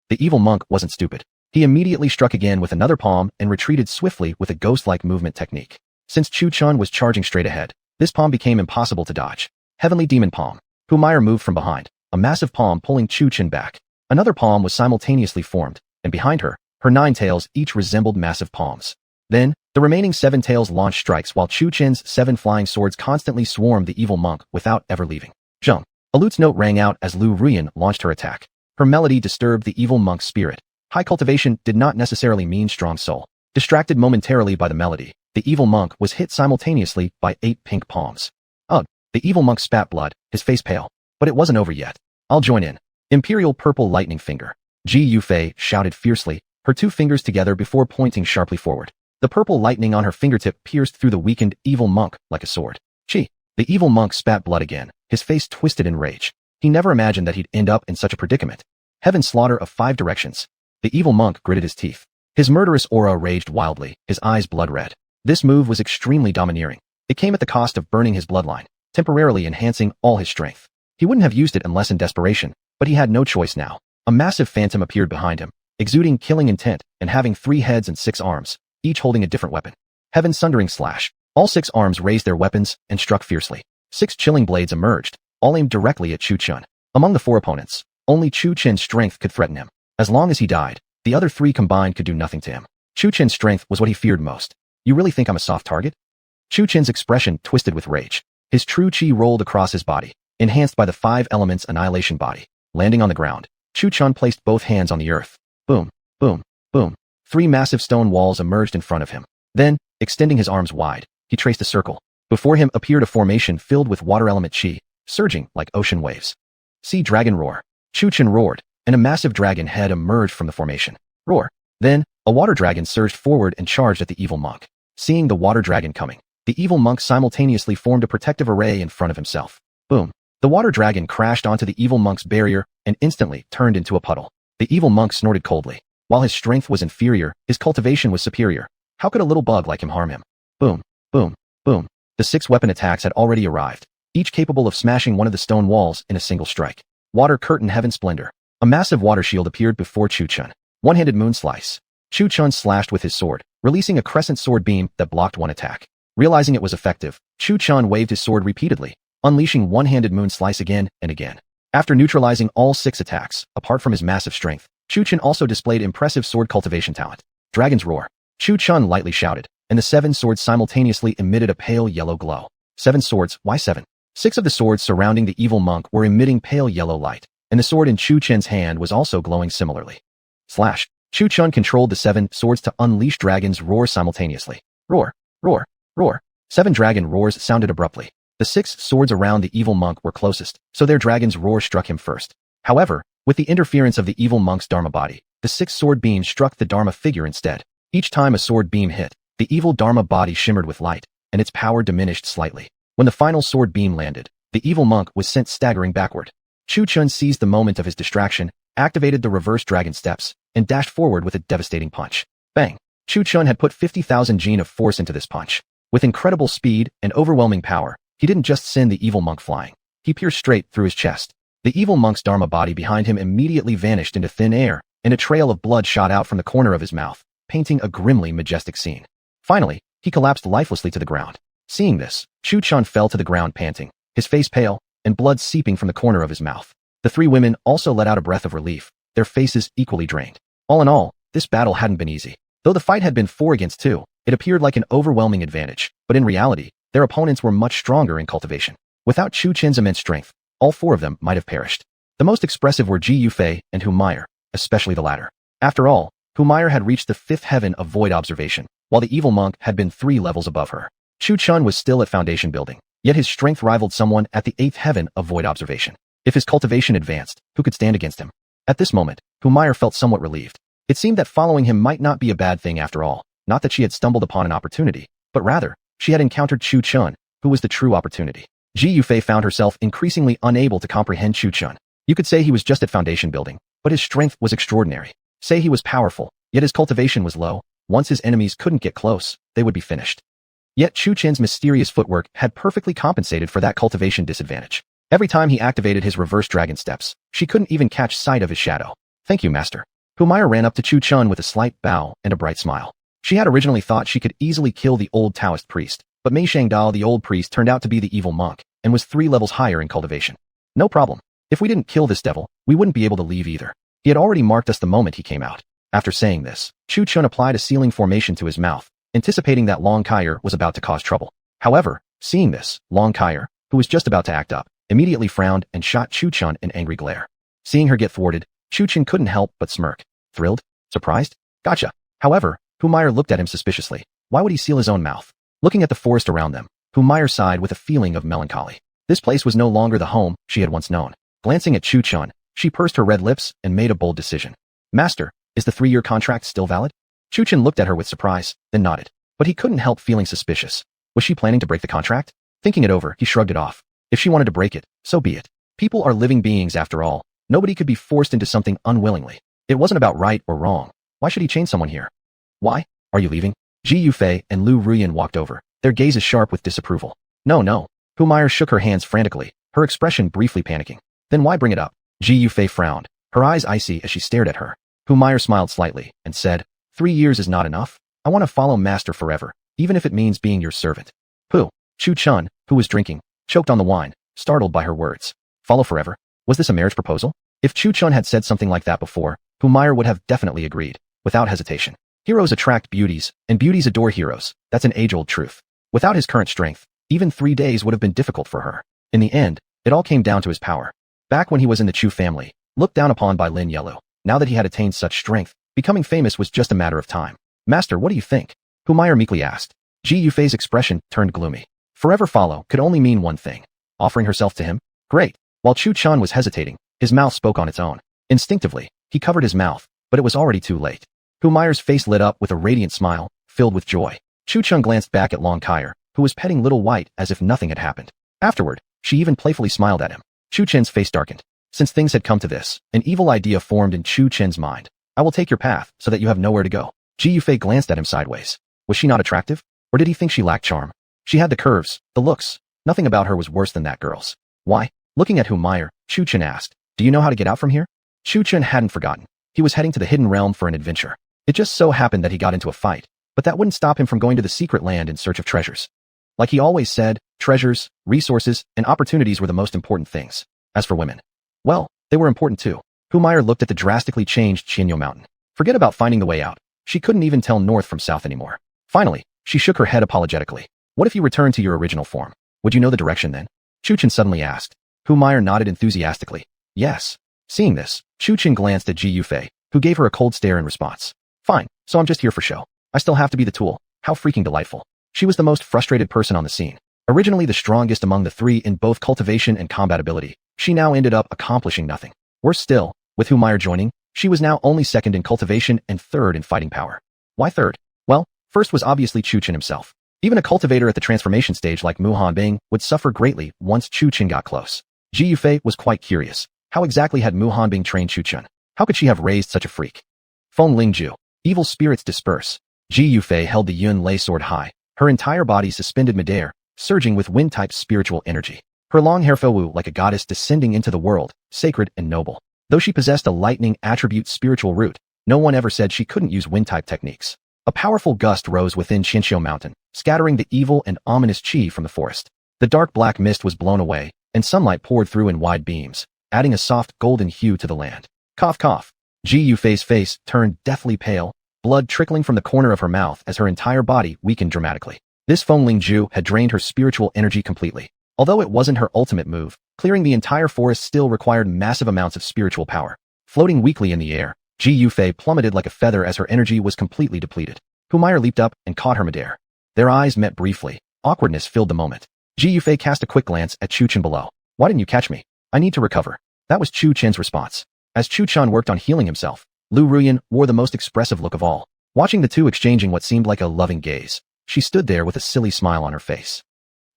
The evil monk wasn't stupid. He immediately struck again with another palm and retreated swiftly with a ghost-like movement technique. Since Chu Chun was charging straight ahead, this palm became impossible to dodge. Heavenly Demon Palm. Humire moved from behind, a massive palm pulling Chu Chun back. Another palm was simultaneously formed, and behind her, her 9 tails each resembled massive palms. Then, the remaining 7 tails launched strikes while Chu Chun's 7 flying swords constantly swarmed the evil monk without ever leaving. Zheng. A lute's note rang out as Lu Ruyan launched her attack. Her melody disturbed the evil monk's spirit. High cultivation did not necessarily mean strong soul. Distracted momentarily by the melody, the evil monk was hit simultaneously by 8 pink palms. Ugh. The evil monk spat blood, his face pale. But it wasn't over yet. I'll join in. Imperial Purple Lightning Finger. Ji Yufei shouted fiercely, her 2 fingers together before pointing sharply forward. The purple lightning on her fingertip pierced through the weakened evil monk like a sword. Chi. The evil monk spat blood again, his face twisted in rage. He never imagined that he'd end up in such a predicament. Heaven slaughter of 5 directions. The evil monk gritted his teeth. His murderous aura raged wildly, his eyes blood red. This move was extremely domineering. It came at the cost of burning his bloodline, temporarily enhancing all his strength. He wouldn't have used it unless in desperation, but he had no choice now. A massive phantom appeared behind him, exuding killing intent and having 3 heads and 6 arms, each holding a different weapon. Heaven's sundering slash. All 6 arms raised their weapons and struck fiercely. 6 chilling blades emerged, all aimed directly at Chu Chun. Among the 4 opponents, only Chu Chen's strength could threaten him. As long as he died, the other 3 combined could do nothing to him. Chu Chen's strength was what he feared most. You really think I'm a soft target? Chu Chen's expression twisted with rage. His true chi rolled across his body, enhanced by the 5 elements annihilation body. Landing on the ground, Chu Chun placed both hands on the earth. Boom, boom, boom. 3 massive stone walls emerged in front of him. Then, extending his arms wide, he traced a circle. Before him appeared a formation filled with water element chi, surging like ocean waves. See dragon roar. Chu Chun roared, and a massive dragon head emerged from the formation. Roar. Then, a water dragon surged forward and charged at the evil monk. Seeing the water dragon coming, the evil monk simultaneously formed a protective array in front of himself. Boom. The water dragon crashed onto the evil monk's barrier and instantly turned into a puddle. The evil monk snorted coldly. While his strength was inferior, his cultivation was superior. How could a little bug like him harm him? Boom, boom, boom. The 6 weapon attacks had already arrived, each capable of smashing one of the stone walls in a single strike. Water curtain heaven splendor. A massive water shield appeared before Chu Chun. One-handed moon slice. Chu Chun slashed with his sword, releasing a crescent sword beam that blocked one attack. Realizing it was effective, Chu Chun waved his sword repeatedly, unleashing one-handed moon slice again and again. After neutralizing all 6 attacks, apart from his massive strength, Chu Chun also displayed impressive sword cultivation talent. Dragon's roar. Chu Chun lightly shouted, and the 7 swords simultaneously emitted a pale yellow glow. 7 swords, why 7? 6 of the swords surrounding the evil monk were emitting pale yellow light, and the sword in Chu Chun's hand was also glowing similarly. Slash. Chu Chun controlled the 7 swords to unleash dragon's roar simultaneously. Roar, roar, roar. 7 dragon roars sounded abruptly. The 6 swords around the evil monk were closest, so their dragon's roar struck him first. However, with the interference of the evil monk's Dharma body, the 6 sword beams struck the Dharma figure instead. Each time a sword beam hit, the evil Dharma body shimmered with light, and its power diminished slightly. When the final sword beam landed, the evil monk was sent staggering backward. Chu Chun seized the moment of his distraction, activated the reverse dragon steps, and dashed forward with a devastating punch. Bang! Chu Chun had put 50,000 gene of force into this punch. With incredible speed and overwhelming power, he didn't just send the evil monk flying. He pierced straight through his chest. The evil monk's Dharma body behind him immediately vanished into thin air, and a trail of blood shot out from the corner of his mouth, painting a grimly majestic scene. Finally, he collapsed lifelessly to the ground. Seeing this, Chu Chun fell to the ground panting, his face pale, and blood seeping from the corner of his mouth. The 3 women also let out a breath of relief, their faces equally drained. All in all, this battle hadn't been easy. Though the fight had been 4 against 2, it appeared like an overwhelming advantage, but in reality, their opponents were much stronger in cultivation. Without Chu Chen's immense strength, all 4 of them might have perished. The most expressive were Ji Yufei and Humiliation, especially the latter. After all, Humiliation had reached the 5th heaven of void observation, while the evil monk had been 3 levels above her. Chu Chun was still at foundation building, yet his strength rivaled someone at the 8th heaven of void observation. If his cultivation advanced, who could stand against him? At this moment, Humiliation felt somewhat relieved. It seemed that following him might not be a bad thing after all, not that she had stumbled upon an opportunity, but rather, she had encountered Chu Chun, who was the true opportunity. Ji Yufei found herself increasingly unable to comprehend Chu Chun. You could say he was just at foundation building, but his strength was extraordinary. Say he was powerful, yet his cultivation was low. Once his enemies couldn't get close, they would be finished. Yet Chu Chen's mysterious footwork had perfectly compensated for that cultivation disadvantage. Every time he activated his reverse dragon steps, she couldn't even catch sight of his shadow. Thank you, master. Humiliation ran up to Chu Chun with a slight bow and a bright smile. She had originally thought she could easily kill the old Taoist priest, but Mei Shangdao, the old priest, turned out to be the evil monk, and was 3 levels higher in cultivation. No problem. If we didn't kill this devil, we wouldn't be able to leave either. He had already marked us the moment he came out. After saying this, Chu Chun applied a sealing formation to his mouth, anticipating that Long Kair was about to cause trouble. However, seeing this, Long Kair, who was just about to act up, immediately frowned and shot Chu Chun an angry glare. Seeing her get thwarted, Chu Chun couldn't help but smirk. Thrilled? Surprised? Gotcha. However, Humiliation looked at him suspiciously. Why would he seal his own mouth? Looking at the forest around them, Humiliation sighed with a feeling of melancholy. This place was no longer the home she had once known. Glancing at Chu Chun, she pursed her red lips and made a bold decision. Master, is the 3-year contract still valid? Chu Chun looked at her with surprise, then nodded. But he couldn't help feeling suspicious. Was she planning to break the contract? Thinking it over, he shrugged it off. If she wanted to break it, so be it. People are living beings after all. Nobody could be forced into something unwillingly. It wasn't about right or wrong. Why should he chain someone here? Why? Are you leaving? Ji Yufei and Lu Ruyan walked over, their gazes sharp with disapproval. No. Humiliation shook her hands frantically, her expression briefly panicking. Then why bring it up? Ji Yufei frowned, her eyes icy as she stared at her. Humire smiled slightly and said, 3 years is not enough. I want to follow master forever, even if it means being your servant. Pooh. Chu Chun, who was drinking, choked on the wine, startled by her words. Follow forever? Was this a marriage proposal? If Chu Chun had said something like that before, Humire would have definitely agreed, without hesitation. Heroes attract beauties, and beauties adore heroes. That's an age-old truth. Without his current strength, even 3 days would have been difficult for her. In the end, it all came down to his power. Back when he was in the Chu family, looked down upon by Lin Yellow, now that he had attained such strength, becoming famous was just a matter of time. Master, what do you think? Humire meekly asked. Ji Yufei's expression turned gloomy. Forever follow could only mean one thing. Offering herself to him? Great. While Chu Chun was hesitating, his mouth spoke on its own. Instinctively, he covered his mouth, but it was already too late. Humire's face lit up with a radiant smile, filled with joy. Chu Chun glanced back at Long Kyer, who was petting Little White as if nothing had happened. Afterward, she even playfully smiled at him. Chu Chen's face darkened. Since things had come to this, an evil idea formed in Chu Chen's mind. I will take your path so that you have nowhere to go. Ji Yufei glanced at him sideways. Was she not attractive? Or did he think she lacked charm? She had the curves, the looks. Nothing about her was worse than that girl's. Why? Looking at Humire, Chu Chen asked, do you know how to get out from here? Chu Chen hadn't forgotten. He was heading to the Hidden Realm for an adventure. It just so happened that he got into a fight, but that wouldn't stop him from going to the secret land in search of treasures. Like he always said, treasures, resources, and opportunities were the most important things. As for women, well, they were important too. Humire looked at the drastically changed Xinyo Mountain. Forget about finding the way out. She couldn't even tell north from south anymore. Finally, she shook her head apologetically. What if you returned to your original form? Would you know the direction then? Chu Chen suddenly asked. Humire nodded enthusiastically. Yes. Seeing this, Chu Chen glanced at Ji Yufei, who gave her a cold stare in response. Fine, so I'm just here for show. I still have to be the tool. How freaking delightful. She was the most frustrated person on the scene. Originally the strongest among the three in both cultivation and combat ability, she now ended up accomplishing nothing. Worse still, with Humire joining, she was now only second in cultivation and third in fighting power. Why third? Well, first was obviously Chu Chen himself. Even a cultivator at the transformation stage like Mu Hanbing would suffer greatly once Chu Chen got close. Ji Yufei was quite curious. How exactly had Mu Hanbing trained Chu Chen? How could she have raised such a freak? Feng Lingju. Evil spirits disperse. Ji Yufei held the Yun Lei sword high, her entire body suspended midair, surging with wind-type spiritual energy. Her long hair flew like a goddess descending into the world, sacred and noble. Though she possessed a lightning attribute spiritual root, no one ever said she couldn't use wind-type techniques. A powerful gust rose within Qianxiu Mountain, scattering the evil and ominous qi from the forest. The dark black mist was blown away, and sunlight poured through in wide beams, adding a soft golden hue to the land. Cough cough. Ji Yufei's face turned deathly pale, blood trickling from the corner of her mouth as her entire body weakened dramatically. This Feng Lingju had drained her spiritual energy completely. Although it wasn't her ultimate move, clearing the entire forest still required massive amounts of spiritual power. Floating weakly in the air, Ji Yufei plummeted like a feather as her energy was completely depleted. Humire leaped up and caught her midair. Their eyes met briefly. Awkwardness filled the moment. Ji Yufei cast a quick glance at Chu Chen below. Why didn't you catch me? I need to recover. That was Chu Chen's response. As Chu Chen worked on healing himself, Lu Ruyan wore the most expressive look of all. Watching the two exchanging what seemed like a loving gaze, she stood there with a silly smile on her face.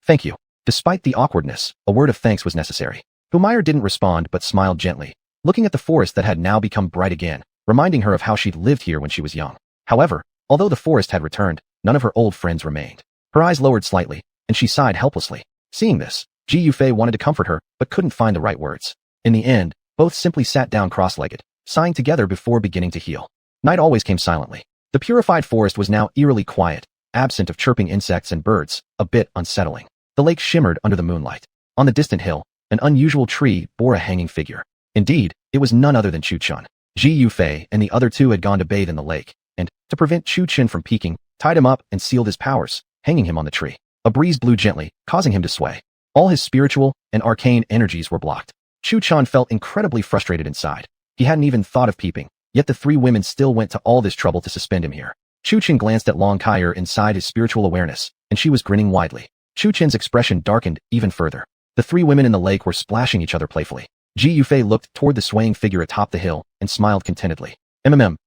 Thank you. Despite the awkwardness, a word of thanks was necessary. Humire didn't respond but smiled gently, looking at the forest that had now become bright again, reminding her of how she'd lived here when she was young. However, although the forest had returned, none of her old friends remained. Her eyes lowered slightly, and she sighed helplessly. Seeing this, Ji Yufei wanted to comfort her but couldn't find the right words. In the end, both simply sat down cross-legged, sighing together before beginning to heal. Night always came silently. The purified forest was now eerily quiet, absent of chirping insects and birds, a bit unsettling. The lake shimmered under the moonlight. On the distant hill, an unusual tree bore a hanging figure. Indeed, it was none other than Chu Chen. Ji Yufei and the other two had gone to bathe in the lake, and, to prevent Chu Chen from peeking, tied him up and sealed his powers, hanging him on the tree. A breeze blew gently, causing him to sway. All his spiritual and arcane energies were blocked. Chu Chen felt incredibly frustrated inside. He hadn't even thought of peeping, yet the three women still went to all this trouble to suspend him here. Chu Chen glanced at Long Kyer inside his spiritual awareness, and she was grinning widely. Chu Chen's expression darkened even further. The three women in the lake were splashing each other playfully. Ji Yufei looked toward the swaying figure atop the hill and smiled contentedly.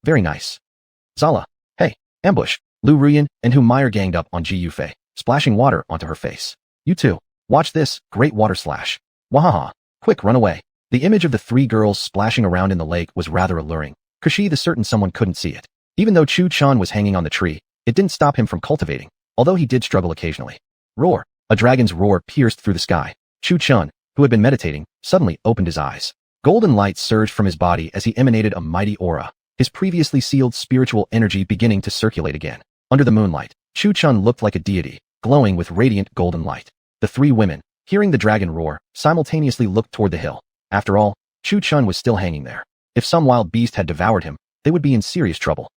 Very nice. Zala. Hey, ambush. Lu Ruyan and Humire ganged up on Ji Yufei, splashing water onto her face. You too. Watch this, great water slash. Wahaha. Quick, run away. The image of the three girls splashing around in the lake was rather alluring. Kashi the certain someone couldn't see it. Even though Chu Chen was hanging on the tree, it didn't stop him from cultivating, although he did struggle occasionally. Roar. A dragon's roar pierced through the sky. Chu Chen, who had been meditating, suddenly opened his eyes. Golden light surged from his body as he emanated a mighty aura, his previously sealed spiritual energy beginning to circulate again. Under the moonlight, Chu Chun looked like a deity, glowing with radiant golden light. The three women, hearing the dragon roar, simultaneously looked toward the hill. After all, Chu Chun was still hanging there. If some wild beast had devoured him, they would be in serious trouble.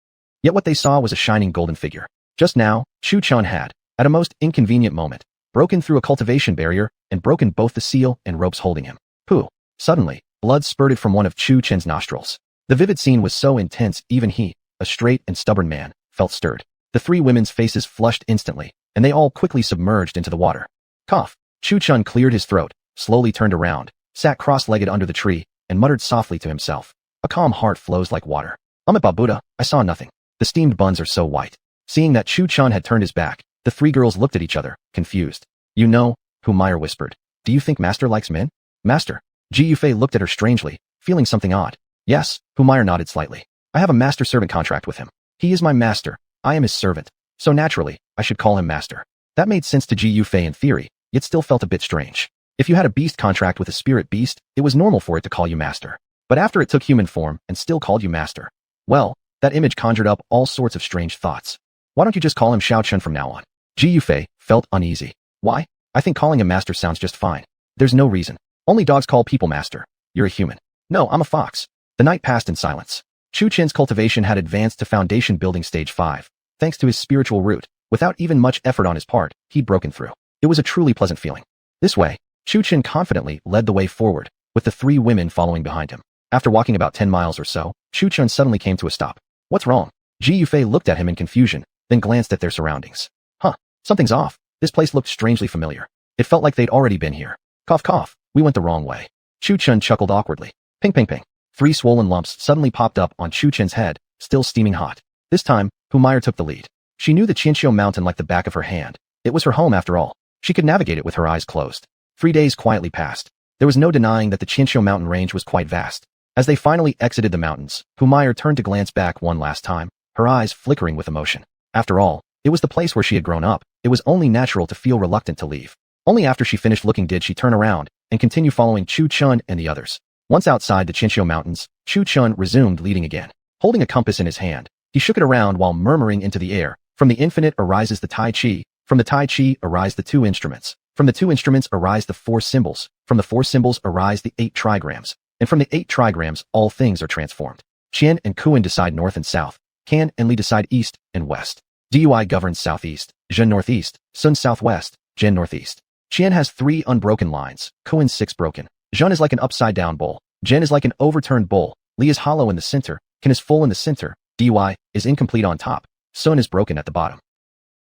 Yet what they saw was a shining golden figure. Just now, Chu Chun had, at a most inconvenient moment, broken through a cultivation barrier and broken both the seal and ropes holding him. Pooh! Suddenly, blood spurted from one of Chu Chen's nostrils. The vivid scene was so intense even he, a straight and stubborn man, felt stirred. The three women's faces flushed instantly, and they all quickly submerged into the water. Cough! Chu Chun cleared his throat, slowly turned around, sat cross-legged under the tree, and muttered softly to himself. A calm heart flows like water. Amit Buddha, I saw nothing. The steamed buns are so white. Seeing that Chu Chun had turned his back, the three girls looked at each other, confused. You know, Humiliation whispered. Do you think Master likes men? Master? Ji Yufei looked at her strangely, feeling something odd. Yes, Humiliation nodded slightly. I have a master-servant contract with him. He is my master, I am his servant. So naturally, I should call him master. That made sense to Ji Yufei in theory, yet still felt a bit strange. If you had a beast contract with a spirit beast, it was normal for it to call you master. But after it took human form and still called you master, well, that image conjured up all sorts of strange thoughts. Why don't you just call him Xiao Chun from now on? Ji Yufei felt uneasy. Why? I think calling him master sounds just fine. There's no reason. Only dogs call people master. You're a human. No, I'm a fox. The night passed in silence. Chu Chen's cultivation had advanced to foundation building stage 5. Thanks to his spiritual root, without even much effort on his part, he'd broken through. It was a truly pleasant feeling. This way, Chu Chen confidently led the way forward, with the three women following behind him. After walking about 10 miles or so, Chu Chen suddenly came to a stop. What's wrong? Ji Yufei looked at him in confusion, then glanced at their surroundings. Huh, something's off. This place looked strangely familiar. It felt like they'd already been here. Cough cough, we went the wrong way. Chu Chen chuckled awkwardly. Ping ping ping. 3 swollen lumps suddenly popped up on Chu Chen's head, still steaming hot. This time, Humiliation took the lead. She knew the Qianqiu mountain like the back of her hand. It was her home after all. She could navigate it with her eyes closed. 3 days quietly passed. There was no denying that the Qianqiu mountain range was quite vast. As they finally exited the mountains, Humiliation turned to glance back one last time, her eyes flickering with emotion. After all, it was the place where she had grown up. It was only natural to feel reluctant to leave. Only after she finished looking did she turn around and continue following Chu Chun and the others. Once outside the Qianqiu mountains, Chu Chun resumed leading again. Holding a compass in his hand, he shook it around while murmuring into the air. From the infinite arises the Tai Chi. From the Tai Chi arise the 2 instruments. From the 2 instruments arise the 4 symbols. From the 4 symbols arise the 8 trigrams. And from the 8 trigrams, all things are transformed. Qian and Kuan decide north and south. Kan and Li decide east and west. Dui governs southeast, Zhen northeast, Sun southwest, Zhen northeast. Qian has 3 unbroken lines, Kuan 6 broken. Zhen is like an upside-down bowl. Zhen is like an overturned bowl. Li is hollow in the center. Kan is full in the center. Dy is incomplete on top. Sun is broken at the bottom.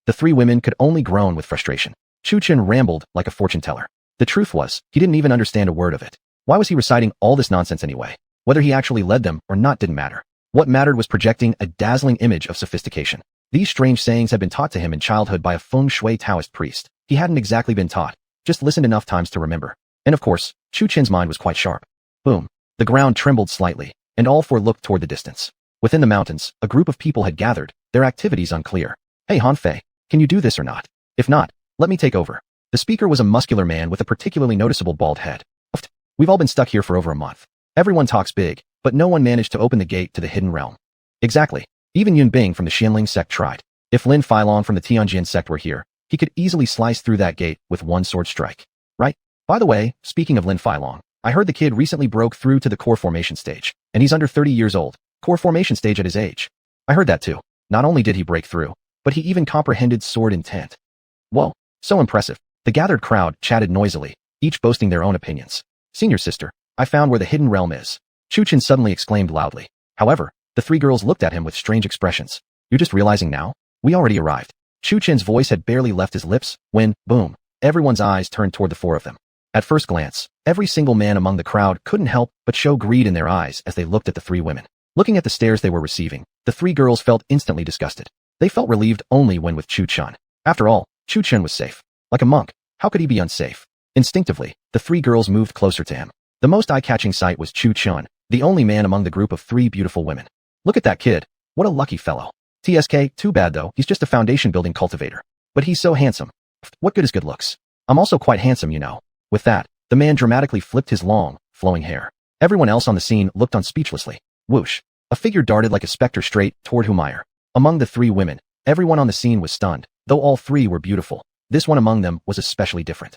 The 3 women could only groan with frustration. Chu Chen rambled like a fortune teller. The truth was, he didn't even understand a word of it. Why was he reciting all this nonsense anyway? Whether he actually led them or not didn't matter. What mattered was projecting a dazzling image of sophistication. These strange sayings had been taught to him in childhood by a feng shui Taoist priest. He hadn't exactly been taught, just listened enough times to remember. And of course, Chu Chen's mind was quite sharp. Boom. The ground trembled slightly, and all 4 looked toward the distance. Within the mountains, a group of people had gathered, their activities unclear. Hey Hanfei, can you do this or not? If not, let me take over. The speaker was a muscular man with a particularly noticeable bald head. We've all been stuck here for over a month. Everyone talks big, but no one managed to open the gate to the hidden realm. Exactly. Even Yun Bing from the Xianling sect tried. If Lin Filong from the Tianjin sect were here, he could easily slice through that gate with one sword strike. Right? By the way, speaking of Lin Filong, I heard the kid recently broke through to the core formation stage, and he's under 30 years old. Core formation stage at his age. I heard that too. Not only did he break through, but he even comprehended sword intent. Whoa, so impressive. The gathered crowd chatted noisily, each boasting their own opinions. Senior sister, I found where the hidden realm is. Chu Chen suddenly exclaimed loudly. However, the 3 girls looked at him with strange expressions. You're just realizing now? We already arrived. Chu Chen's voice had barely left his lips when, boom, everyone's eyes turned toward the 4 of them. At first glance, every single man among the crowd couldn't help but show greed in their eyes as they looked at the 3 women. Looking at the stares they were receiving, the 3 girls felt instantly disgusted. They felt relieved only when with Chu Chen. After all, Chu Chen was safe. Like a monk, how could he be unsafe? Instinctively, the 3 girls moved closer to him. The most eye-catching sight was Chu Chen, the only man among the group of 3 beautiful women. Look at that kid. What a lucky fellow. TSK, too bad though, he's just a foundation building cultivator. But he's so handsome. What good is good looks? I'm also quite handsome, you know. With that, The man dramatically flipped his long, flowing hair. Everyone else on the scene looked on speechlessly. Whoosh. A figure darted like a specter straight toward Humiliation. Among the three women, everyone on the scene was stunned, though all three were beautiful. This one among them was especially different.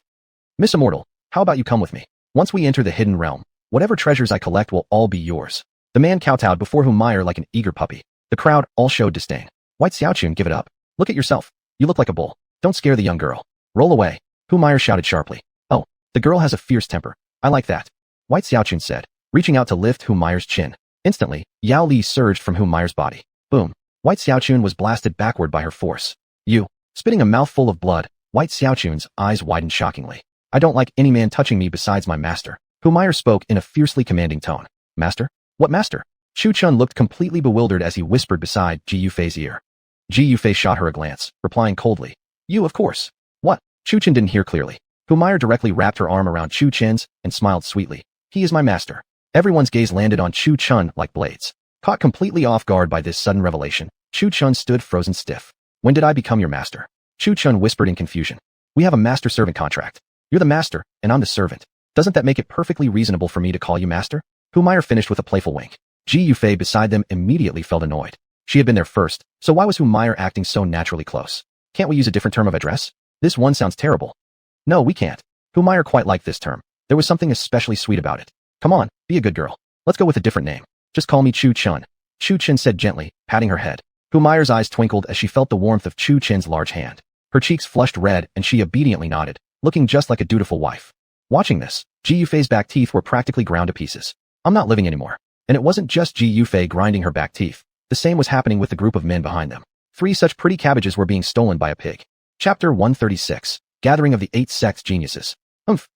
Miss Immortal, how about you come with me? Once we enter the hidden realm, whatever treasures I collect will all be yours. The man kowtowed before Humiliation like an eager puppy. The crowd all showed disdain. White Xiaochun, give it up. Look at yourself. You look like a bull. Don't scare the young girl. Roll away. Humiliation shouted sharply. Oh, the girl has a fierce temper. I like that. White Xiaochun said, reaching out to lift Humiliation's chin. Instantly, Yao Li surged from Humiliation's body. Boom. White Xiaochun was blasted backward by her force. You. Spitting a mouthful of blood, White Xiaochun's eyes widened shockingly. I don't like any man touching me besides my master. Humiliation spoke in a fiercely commanding tone. Master? What master? Chu Chun looked completely bewildered as he whispered beside Ji Yufei's ear. Ji Yufei shot her a glance, replying coldly. You, of course. What? Chu Chun didn't hear clearly. Humiliation directly wrapped her arm around Chu Chen's and smiled sweetly. He is my master. Everyone's gaze landed on Chu Chun like blades. Caught completely off guard by this sudden revelation, Chu Chun stood frozen stiff. When did I become your master? Chu Chun whispered in confusion. We have a master-servant contract. You're the master, and I'm the servant. Doesn't that make it perfectly reasonable for me to call you master? Humiliation finished with a playful wink. Ji Yufei beside them immediately felt annoyed. She had been there first, so why was Humiliation acting so naturally close? Can't we use a different term of address? This one sounds terrible. No, we can't. Humiliation quite liked this term. There was something especially sweet about it. Come on, be a good girl. Let's go with a different name. Just call me Chu Chun. Chu Chun said gently, patting her head. Humiliation's eyes twinkled as she felt the warmth of Chu Chen's large hand. Her cheeks flushed red and she obediently nodded, looking just like a dutiful wife. Watching this, Ji Yufei's back teeth were practically ground to pieces. I'm not living anymore. And it wasn't just Ji Yufei grinding her back teeth. The same was happening with the group of men behind them. 3 such pretty cabbages were being stolen by a pig. Chapter 136. Gathering of the 8 Sex Geniuses.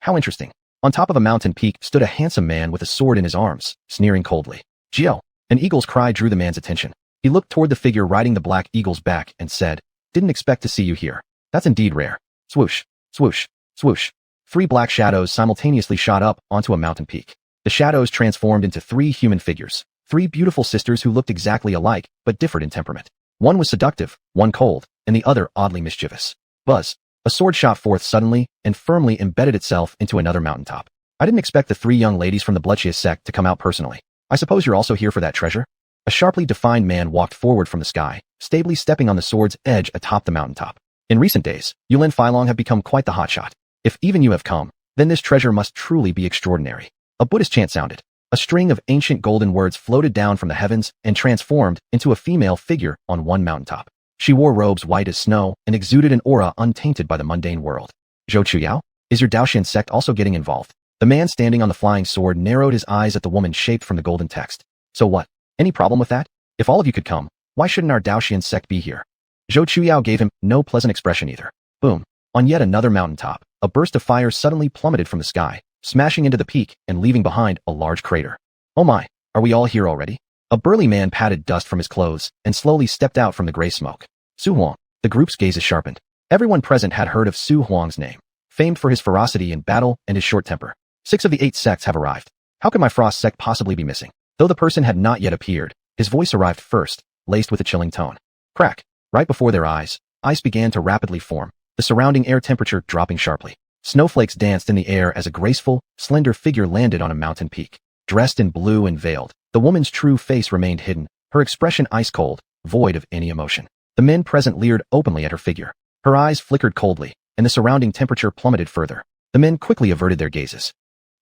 How interesting. On top of a mountain peak stood a handsome man with a sword in his arms, sneering coldly. Gio. An eagle's cry drew the man's attention. He looked toward the figure riding the black eagle's back and said, Didn't expect to see you here. That's indeed rare. Swoosh, swoosh, swoosh. 3 black shadows simultaneously shot up onto a mountain peak. The shadows transformed into 3 human figures, 3 beautiful sisters who looked exactly alike but differed in temperament. One was seductive, one cold, and the other oddly mischievous. Buzz. A sword shot forth suddenly and firmly embedded itself into another mountaintop. I didn't expect the 3 young ladies from the Bloodshia sect to come out personally. I suppose you're also here for that treasure? A sharply defined man walked forward from the sky, stably stepping on the sword's edge atop the mountaintop. In recent days, you Lin Filong have become quite the hotshot. If even you have come, then this treasure must truly be extraordinary. A Buddhist chant sounded. A string of ancient golden words floated down from the heavens and transformed into a female figure on one mountaintop. She wore robes white as snow and exuded an aura untainted by the mundane world. Zhou Chuyao? Is your Daoxian sect also getting involved? The man standing on the flying sword narrowed his eyes at the woman shaped from the golden text. So what? Any problem with that? If all of you could come, why shouldn't our Daoxian sect be here? Zhou Chuyao gave him no pleasant expression either. Boom. On yet another mountaintop, a burst of fire suddenly plummeted from the sky, smashing into the peak and leaving behind a large crater. Oh my, are we all here already? A burly man patted dust from his clothes and slowly stepped out from the gray smoke. Su Huang. The group's gazes sharpened. Everyone present had heard of Su Huang's name, famed for his ferocity in battle and his short temper. 6 of the 8 sects have arrived. How could my Frost sect possibly be missing? Though the person had not yet appeared, his voice arrived first, laced with a chilling tone. Crack. Right before their eyes, ice began to rapidly form, the surrounding air temperature dropping sharply. Snowflakes danced in the air as a graceful, slender figure landed on a mountain peak. Dressed in blue and veiled, the woman's true face remained hidden, her expression ice-cold, void of any emotion. The men present leered openly at her figure. Her eyes flickered coldly, and the surrounding temperature plummeted further. The men quickly averted their gazes.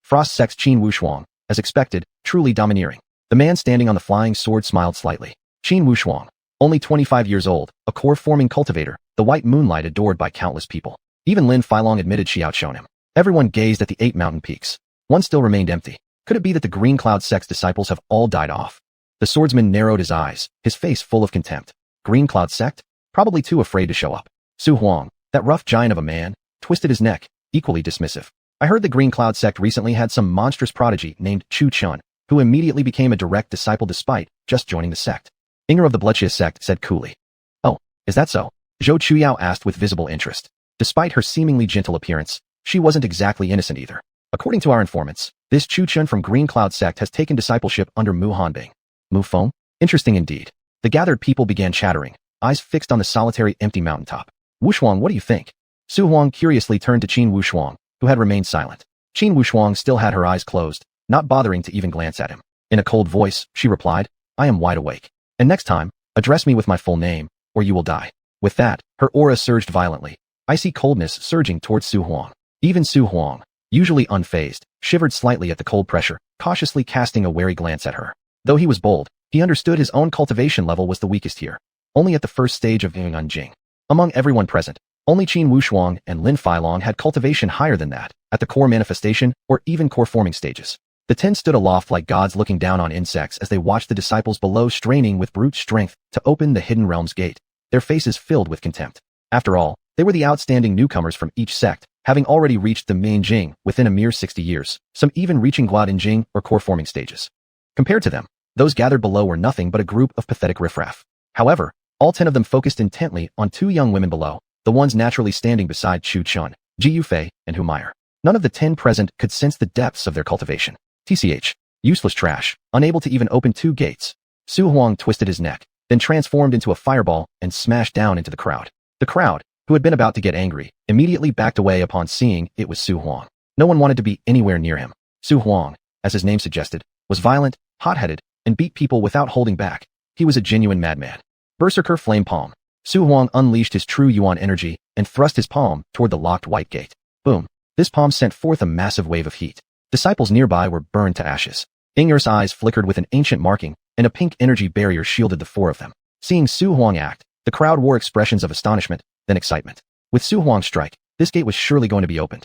Frost sect's Qin Wushuang, as expected, truly domineering. The man standing on the flying sword smiled slightly. Qin Wushuang, only 25 years old, a core-forming cultivator, the white moonlight adored by countless people. Even Lin Filong admitted she outshone him. Everyone gazed at the 8 mountain peaks. One still remained empty. Could it be that the Green Cloud sect's disciples have all died off? The swordsman narrowed his eyes, his face full of contempt. Green Cloud sect? Probably too afraid to show up. Su Huang, that rough giant of a man, twisted his neck, equally dismissive. I heard the Green Cloud sect recently had some monstrous prodigy named Chu Chun, who immediately became a direct disciple despite just joining the sect. Inger of the Bloodshia sect said coolly. Oh, is that so? Zhou Chuyao asked with visible interest. Despite her seemingly gentle appearance, she wasn't exactly innocent either. According to our informants, this Chu Chun from Green Cloud sect has taken discipleship under Mu Hanbing. Mu Feng? Interesting indeed. The gathered people began chattering, eyes fixed on the solitary empty mountaintop. Wushuang, what do you think? Su Huang curiously turned to Qin Wushuang, who had remained silent. Qin Wushuang still had her eyes closed, not bothering to even glance at him. In a cold voice, she replied, I am wide awake. And next time, address me with my full name, or you will die. With that, her aura surged violently. Icy coldness surging towards Su Huang. Even Su Huang, usually unfazed, shivered slightly at the cold pressure, cautiously casting a wary glance at her. Though he was bold, he understood his own cultivation level was the weakest here. Only at the first stage of Unwilling. Among everyone present, only Qin Wushuang and Lin Feilong had cultivation higher than that, at the core manifestation or even core forming stages. The 10 stood aloft like gods looking down on insects as they watched the disciples below straining with brute strength to open the hidden realm's gate, their faces filled with contempt. After all, they were the outstanding newcomers from each sect, having already reached the main Jing within a mere 60 years, some even reaching Guad Jing or core forming stages. Compared to them, those gathered below were nothing but a group of pathetic riffraff. However, all 10 of them focused intently on 2 young women below, the ones naturally standing beside Chu Chun, Ji Yufei, and Hu Meyer. None of the 10 present could sense the depths of their cultivation. TCH. Useless trash, unable to even open 2 gates. Su Huang twisted his neck, then transformed into a fireball and smashed down into the crowd. The crowd, who had been about to get angry, immediately backed away upon seeing it was Su Huang. No one wanted to be anywhere near him. Su Huang, as his name suggested, was violent, hot-headed, and beat people without holding back. He was a genuine madman. Berserker Flame Palm. Su Huang unleashed his true Yuan energy and thrust his palm toward the locked white gate. Boom. This palm sent forth a massive wave of heat. Disciples nearby were burned to ashes. Ingir's eyes flickered with an ancient marking, and a pink energy barrier shielded the 4 of them. Seeing Su Huang act, the crowd wore expressions of astonishment, then excitement. With Su Huang's strike, this gate was surely going to be opened.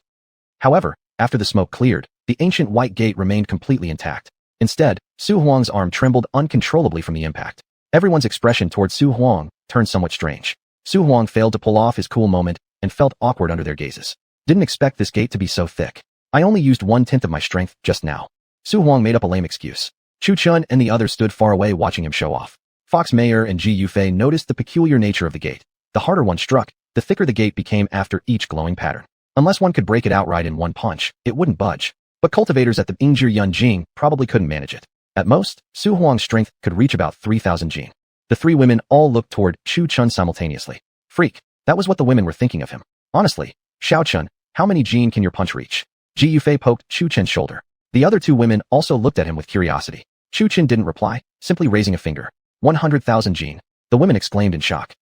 However, after the smoke cleared, the ancient white gate remained completely intact. Instead, Su Huang's arm trembled uncontrollably from the impact. Everyone's expression towards Su Huang turned somewhat strange. Su Huang failed to pull off his cool moment and felt awkward under their gazes. Didn't expect this gate to be so thick. I only used 1/10 of my strength just now. Su Huang made up a lame excuse. Chu Chun and the others stood far away watching him show off. Fox Mayer and Ji Yufei noticed the peculiar nature of the gate. The harder one struck, the thicker the gate became after each glowing pattern. Unless one could break it outright in one punch, it wouldn't budge. But cultivators at the Ingjir Yun Jing probably couldn't manage it. At most, Su Huang's strength could reach about 3,000 Jing. The 3 women all looked toward Chu Chun simultaneously. Freak, that was what the women were thinking of him. Honestly, Xiao Chun, how many Jing can your punch reach? Ji Yufei poked Chu Chen's shoulder. The other 2 women also looked at him with curiosity. Chu Chen didn't reply, simply raising a finger. 100,000 Jin. The women exclaimed in shock.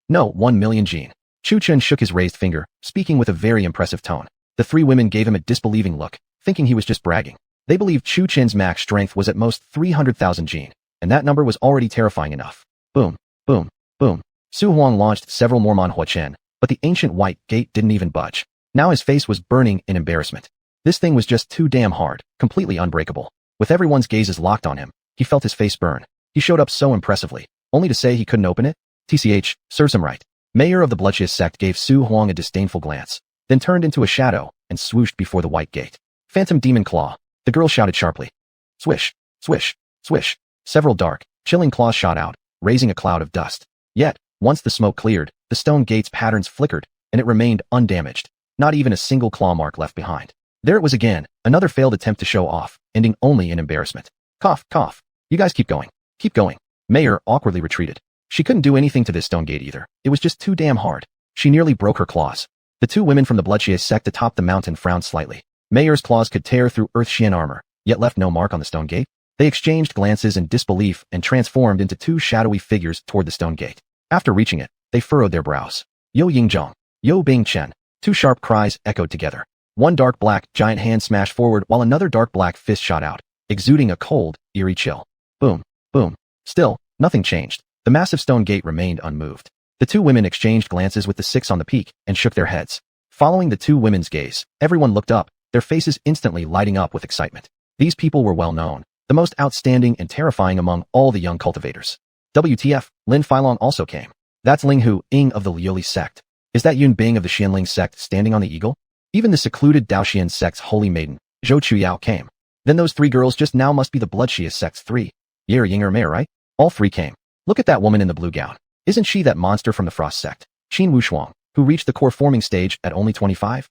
No, 1,000,000 Jin. Chu Chen shook his raised finger, speaking with a very impressive tone. The 3 women gave him a disbelieving look, thinking he was just bragging. They believed Chu Chen's max strength was at most 300,000 Jin, and that number was already terrifying enough. Boom, boom, boom. Su Huang launched several more Manhua Chen, but the ancient white gate didn't even budge. Now his face was burning in embarrassment. This thing was just too damn hard, completely unbreakable. With everyone's gazes locked on him, he felt his face burn. He showed up so impressively, only to say he couldn't open it? TCH, serves him right. Mayor of the Bloodchiest sect gave Su Huang a disdainful glance, then turned into a shadow and swooshed before the white gate. Phantom Demon Claw. The girl shouted sharply. Swish, swish, swish. Several dark, chilling claws shot out, raising a cloud of dust. Yet, once the smoke cleared, the stone gate's patterns flickered, and it remained undamaged. Not even a single claw mark left behind. There it was again, another failed attempt to show off, ending only in embarrassment. Cough, cough. You guys keep going. Keep going. Mayor awkwardly retreated. She couldn't do anything to this stone gate either. It was just too damn hard. She nearly broke her claws. The 2 women from the Bloodchiest sect atop the mountain frowned slightly. Mayor's claws could tear through Earth-Xian armor, yet left no mark on the stone gate. They exchanged glances in disbelief and transformed into 2 shadowy figures toward the stone gate. After reaching it, they furrowed their brows. Yo Yingzhong. Yo Bing Chen. 2 sharp cries echoed together. One dark black giant hand smashed forward while another dark black fist shot out, exuding a cold, eerie chill. Boom, boom. Still, nothing changed. The massive stone gate remained unmoved. The 2 women exchanged glances with the 6 on the peak and shook their heads. Following the 2 women's gaze, everyone looked up, their faces instantly lighting up with excitement. These people were well known, the most outstanding and terrifying among all the young cultivators. WTF, Lin Feilong also came. That's Ling Hu, Ing of the Liuli sect. Is that Yun Bing of the Xianling sect standing on the eagle? Even the secluded Daoxian sect's holy maiden, Zhou Chuyao, came. Then those 3 girls just now must be the Bloodchiest sect's 3. Yer Yinger Mayor, right? All 3 came. Look at that woman in the blue gown. Isn't she that monster from the Frost sect, Qin Wushuang, who reached the core forming stage at only 25?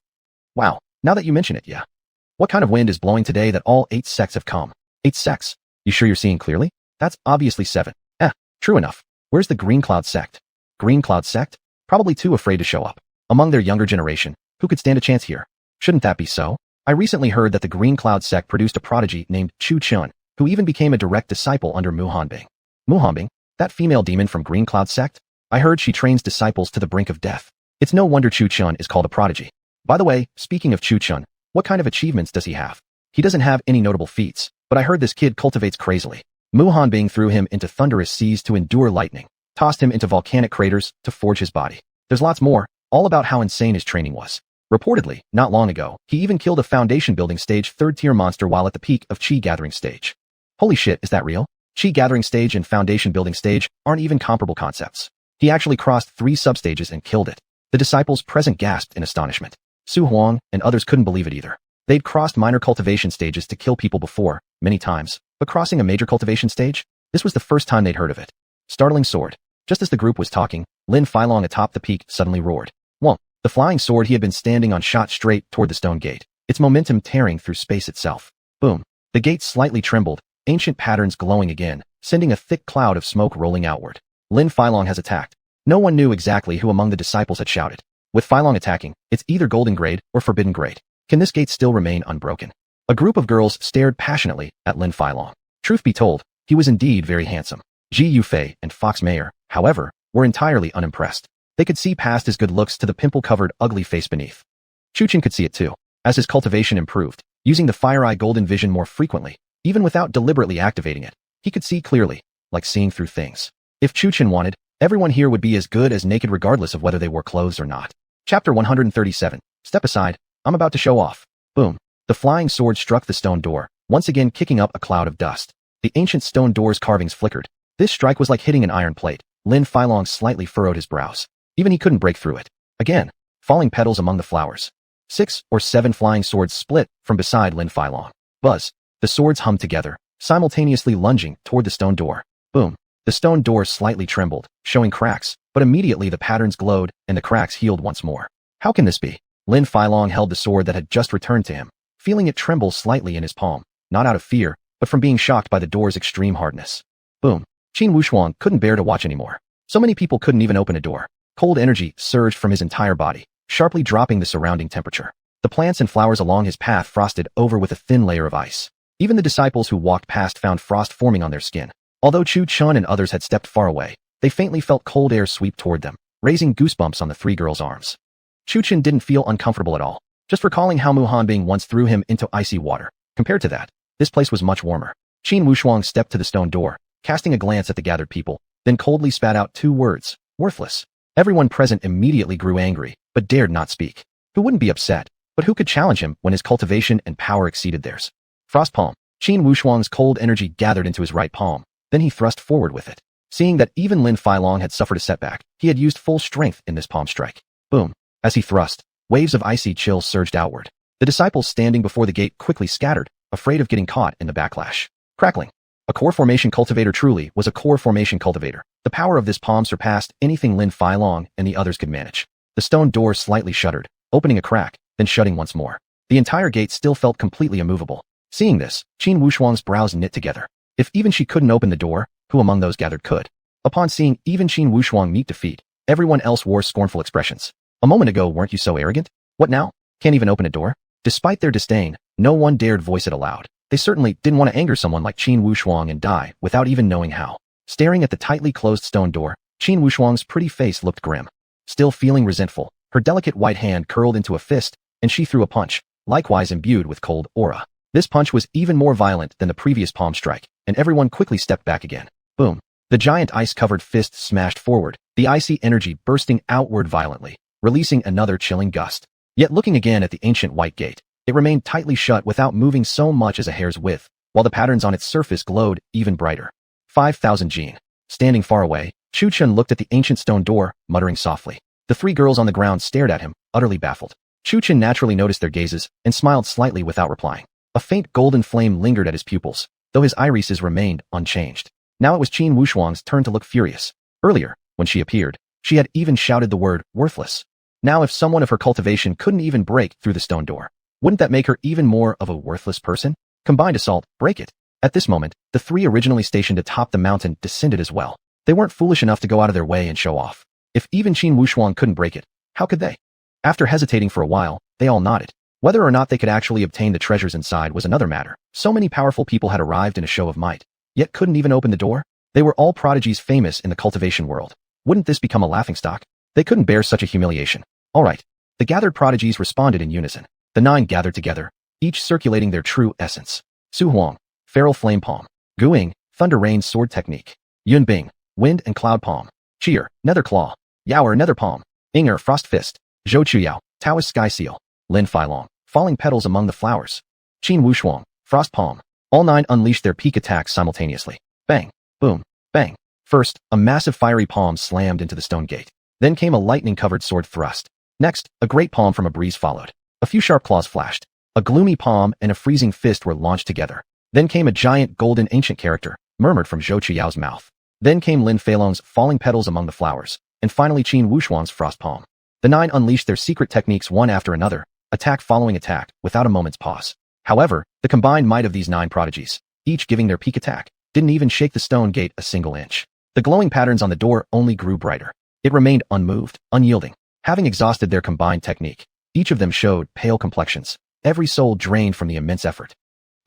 Wow, now that you mention it, yeah. What kind of wind is blowing today that all 8 sects have come? 8 sects? You sure you're seeing clearly? That's obviously 7. True enough. Where's the Green Cloud sect? Green Cloud sect? Probably too afraid to show up. Among their younger generation, who could stand a chance here? Shouldn't that be so? I recently heard that the Green Cloud sect produced a prodigy named Chu Chun, who even became a direct disciple under Muhanbing. Muhanbing? That female demon from Green Cloud sect? I heard she trains disciples to the brink of death. It's no wonder Chu Chun is called a prodigy. By the way, speaking of Chu Chun, what kind of achievements does he have? He doesn't have any notable feats, but I heard this kid cultivates crazily. Muhanbing threw him into thunderous seas to endure lightning, tossed him into volcanic craters to forge his body. There's lots more, all about how insane his training was. Reportedly, not long ago, he even killed a foundation building stage 3rd-tier monster while at the peak of Chi gathering stage. Holy shit, is that real? Chi gathering stage and foundation building stage aren't even comparable concepts. He actually crossed 3 substages and killed it. The disciples present gasped in astonishment. Su Huang and others couldn't believe it either. They'd crossed minor cultivation stages to kill people before, many times, but crossing a major cultivation stage? This was the first time they'd heard of it. Startling sword. Just as the group was talking, Lin Filong atop the peak suddenly roared. Whoa! The flying sword he had been standing on shot straight toward the stone gate, its momentum tearing through space itself. Boom. The gate slightly trembled, ancient patterns glowing again, sending a thick cloud of smoke rolling outward. Lin Filong has attacked. No one knew exactly who among the disciples had shouted. With Filong attacking, it's either golden grade or forbidden grade. Can this gate still remain unbroken? A group of girls stared passionately at Lin Filong. Truth be told, he was indeed very handsome. Ji Yufei and Fox Mayer, however, were entirely unimpressed. They could see past his good looks to the pimple-covered, ugly face beneath. Chuchin could see it too. As his cultivation improved, using the Fire Eye Golden Vision more frequently, even without deliberately activating it, he could see clearly, like seeing through things. If Chuchin wanted, everyone here would be as good as naked regardless of whether they wore clothes or not. Chapter 137. Step aside, I'm about to show off. Boom. The flying sword struck the stone door, once again kicking up a cloud of dust. The ancient stone door's carvings flickered. This strike was like hitting an iron plate. Lin Filong slightly furrowed his brows. Even he couldn't break through it. Again, falling petals among the flowers. 6 or 7 flying swords split from beside Lin Filong. Buzz. The swords hummed together, simultaneously lunging toward the stone door. Boom. The stone door slightly trembled, showing cracks, but immediately the patterns glowed and the cracks healed once more. How can this be? Lin Filong held the sword that had just returned to him, feeling it tremble slightly in his palm, not out of fear, but from being shocked by the door's extreme hardness. Boom. Qin Wushuang couldn't bear to watch anymore. So many people couldn't even open a door. Cold energy surged from his entire body, sharply dropping the surrounding temperature. The plants and flowers along his path frosted over with a thin layer of ice. Even the disciples who walked past found frost forming on their skin. Although Chu Chun and others had stepped far away, they faintly felt cold air sweep toward them, raising goosebumps on the 3 girls' arms. Chu Chun didn't feel uncomfortable at all, just recalling how Muhanbing once threw him into icy water. Compared to that, this place was much warmer. Qin Wushuang stepped to the stone door, casting a glance at the gathered people, then coldly spat out 2 words, worthless. Everyone present immediately grew angry, but dared not speak. Who wouldn't be upset, but who could challenge him when his cultivation and power exceeded theirs? Frost palm. Qin Wushuang's cold energy gathered into his right palm, then he thrust forward with it. Seeing that even Lin Filong had suffered a setback, he had used full strength in this palm strike. Boom. As he thrust, waves of icy chill surged outward. The disciples standing before the gate quickly scattered, afraid of getting caught in the backlash. Crackling. A core formation cultivator truly was a core formation cultivator. The power of this palm surpassed anything Lin Filong and the others could manage. The stone door slightly shuddered, opening a crack, then shutting once more. The entire gate still felt completely immovable. Seeing this, Qin Wushuang's brows knit together. If even she couldn't open the door, who among those gathered could? Upon seeing even Qin Wushuang meet defeat, everyone else wore scornful expressions. A moment ago, weren't you so arrogant? What now? Can't even open a door? Despite their disdain, no one dared voice it aloud. They certainly didn't want to anger someone like Qin Wushuang and die without even knowing how. Staring at the tightly closed stone door, Qin Wushuang's pretty face looked grim. Still feeling resentful, her delicate white hand curled into a fist, and she threw a punch, likewise imbued with cold aura. This punch was even more violent than the previous palm strike, and everyone quickly stepped back again. Boom. The giant ice-covered fist smashed forward, the icy energy bursting outward violently, releasing another chilling gust. Yet looking again at the ancient white gate, it remained tightly shut without moving so much as a hair's width, while the patterns on its surface glowed even brighter. 5,000 Jin. Standing far away, Chu Chun looked at the ancient stone door, muttering softly. The 3 girls on the ground stared at him, utterly baffled. Chu Chun naturally noticed their gazes, and smiled slightly without replying. A faint golden flame lingered at his pupils, though his irises remained unchanged. Now it was Qin Wushuang's turn to look furious. Earlier, when she appeared, she had even shouted the word, worthless. Now if someone of her cultivation couldn't even break through the stone door, wouldn't that make her even more of a worthless person? Combined assault, break it. At this moment, the 3 originally stationed atop the mountain descended as well. They weren't foolish enough to go out of their way and show off. If even Qin Wushuang couldn't break it, how could they? After hesitating for a while, they all nodded. Whether or not they could actually obtain the treasures inside was another matter. So many powerful people had arrived in a show of might, yet couldn't even open the door. They were all prodigies famous in the cultivation world. Wouldn't this become a laughingstock? They couldn't bear such a humiliation. All right. The gathered prodigies responded in unison. The 9 gathered together, each circulating their true essence. Su Huang, feral flame palm. Gu Ying, thunder rain sword technique. Yun Bing, wind and cloud palm. Cheer, nether claw. Yaoer, nether palm. Inger, frost fist. Zhou Chuyao, Taoist sky seal. Lin Filong, falling petals among the flowers. Qin Wushuang, frost palm. All 9 unleashed their peak attacks simultaneously. Bang, boom, bang. First, a massive fiery palm slammed into the stone gate. Then came a lightning-covered sword thrust. Next, a great palm from a breeze followed. A few sharp claws flashed. A gloomy palm and a freezing fist were launched together. Then came a giant golden ancient character, murmured from Zhou Chuyao's mouth. Then came Lin Feilong's falling petals among the flowers, and finally Qin Wushuang's frost palm. The 9 unleashed their secret techniques one after another, attack following attack, without a moment's pause. However, the combined might of these 9 prodigies, each giving their peak attack, didn't even shake the stone gate a single inch. The glowing patterns on the door only grew brighter. It remained unmoved, unyielding. Having exhausted their combined technique, each of them showed pale complexions, every soul drained from the immense effort.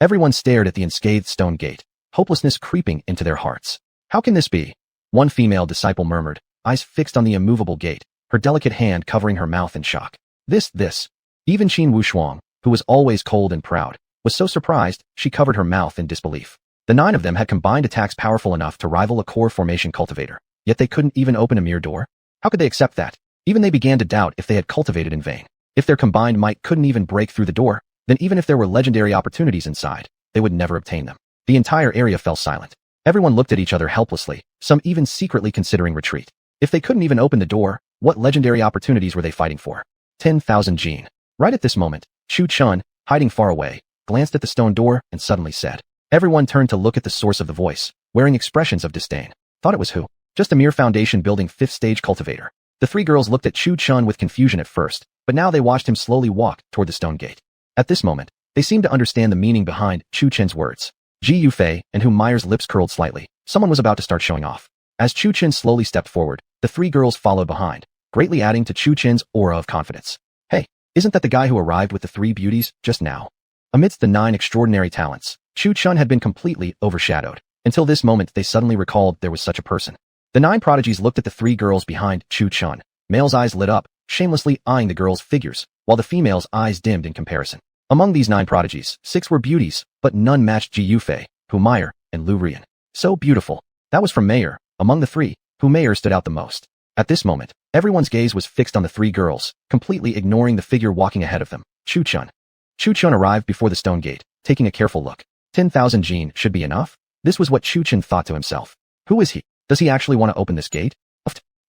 Everyone stared at the unscathed stone gate, hopelessness creeping into their hearts. How can this be? One female disciple murmured, eyes fixed on the immovable gate, her delicate hand covering her mouth in shock. This. Even Qin Wushuang, who was always cold and proud, was so surprised she covered her mouth in disbelief. The 9 of them had combined attacks powerful enough to rival a core formation cultivator, yet they couldn't even open a mere door? How could they accept that? Even they began to doubt if they had cultivated in vain. If their combined might couldn't even break through the door, then even if there were legendary opportunities inside, they would never obtain them. The entire area fell silent. Everyone looked at each other helplessly, some even secretly considering retreat. If they couldn't even open the door, what legendary opportunities were they fighting for? 10,000 Jin. Right at this moment, Chu Chun, hiding far away, glanced at the stone door and suddenly said. Everyone turned to look at the source of the voice, wearing expressions of disdain. Thought it was who? Just a mere foundation-building 5th-stage cultivator. The 3 girls looked at Chu Chun with confusion at first, but now they watched him slowly walk toward the stone gate. At this moment, they seemed to understand the meaning behind Chu Chen's words. Ji Yufei, and whom Meyer's lips curled slightly, someone was about to start showing off. As Chu Chen slowly stepped forward, the 3 girls followed behind, greatly adding to Chu Chen's aura of confidence. Hey, isn't that the guy who arrived with the 3 beauties just now? Amidst the 9 extraordinary talents, Chu Chun had been completely overshadowed. Until this moment they suddenly recalled there was such a person. The 9 prodigies looked at the 3 girls behind Chu Chun. Male's eyes lit up, shamelessly eyeing the girls' figures, while the female's eyes dimmed in comparison. Among these 9 prodigies, 6 were beauties, but none matched Ji Yufei, Hu Meyer, and Lu Rian. So beautiful. That was from Meyer. Among the 3, Hu Meyer stood out the most. At this moment, everyone's gaze was fixed on the 3 girls, completely ignoring the figure walking ahead of them, Chu Chun. Chu Chun arrived before the stone gate, taking a careful look. 10,000 Jin should be enough? This was what Chu Chun thought to himself. Who is he? Does he actually want to open this gate?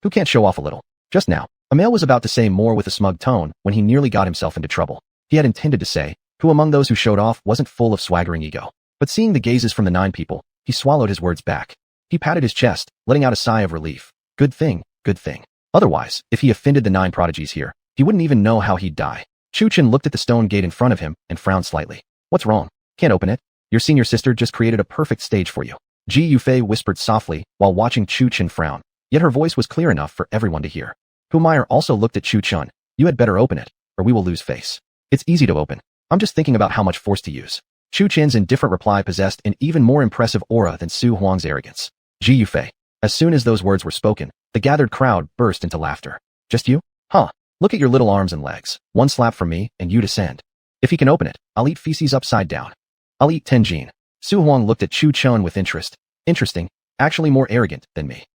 Who can't show off a little? Just now, a male was about to say more with a smug tone when he nearly got himself into trouble. He had intended to say, who among those who showed off wasn't full of swaggering ego. But seeing the gazes from the 9 people, he swallowed his words back. He patted his chest, letting out a sigh of relief. Good thing, good thing. Otherwise, if he offended the 9 prodigies here, he wouldn't even know how he'd die. Chu Chun looked at the stone gate in front of him and frowned slightly. What's wrong? Can't open it? Your senior sister just created a perfect stage for you. Ji Yufei whispered softly while watching Chu Chun frown, yet her voice was clear enough for everyone to hear. Hu Meyer also looked at Chu Chun. You had better open it, or we will lose face. It's easy to open. I'm just thinking about how much force to use. Chu Chen's indifferent reply possessed an even more impressive aura than Su Huang's arrogance. Ji Yufei. As soon as those words were spoken, the gathered crowd burst into laughter. Just you? Huh. Look at your little arms and legs. One slap from me, and you descend. If he can open it, I'll eat feces upside down. I'll eat 10 Jin. Su Huang looked at Chu Chun with interest. Interesting. Actually more arrogant than me.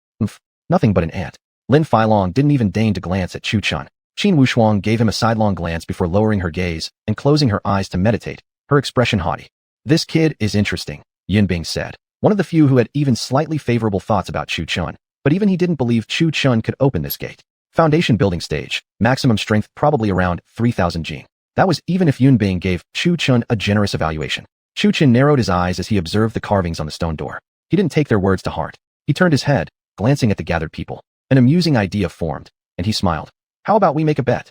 Nothing but an ant. Lin Filong didn't even deign to glance at Chu Chun. Qin Wushuang gave him a sidelong glance before lowering her gaze and closing her eyes to meditate, her expression haughty. This kid is interesting, Yin Bing said, one of the few who had even slightly favorable thoughts about Chu Chun, but even he didn't believe Chu Chun could open this gate. Foundation building stage, maximum strength probably around 3,000 Jin. That was even if Yun Bing gave Chu Chun a generous evaluation. Chu Chun narrowed his eyes as he observed the carvings on the stone door. He didn't take their words to heart. He turned his head, glancing at the gathered people. An amusing idea formed, and he smiled. How about we make a bet?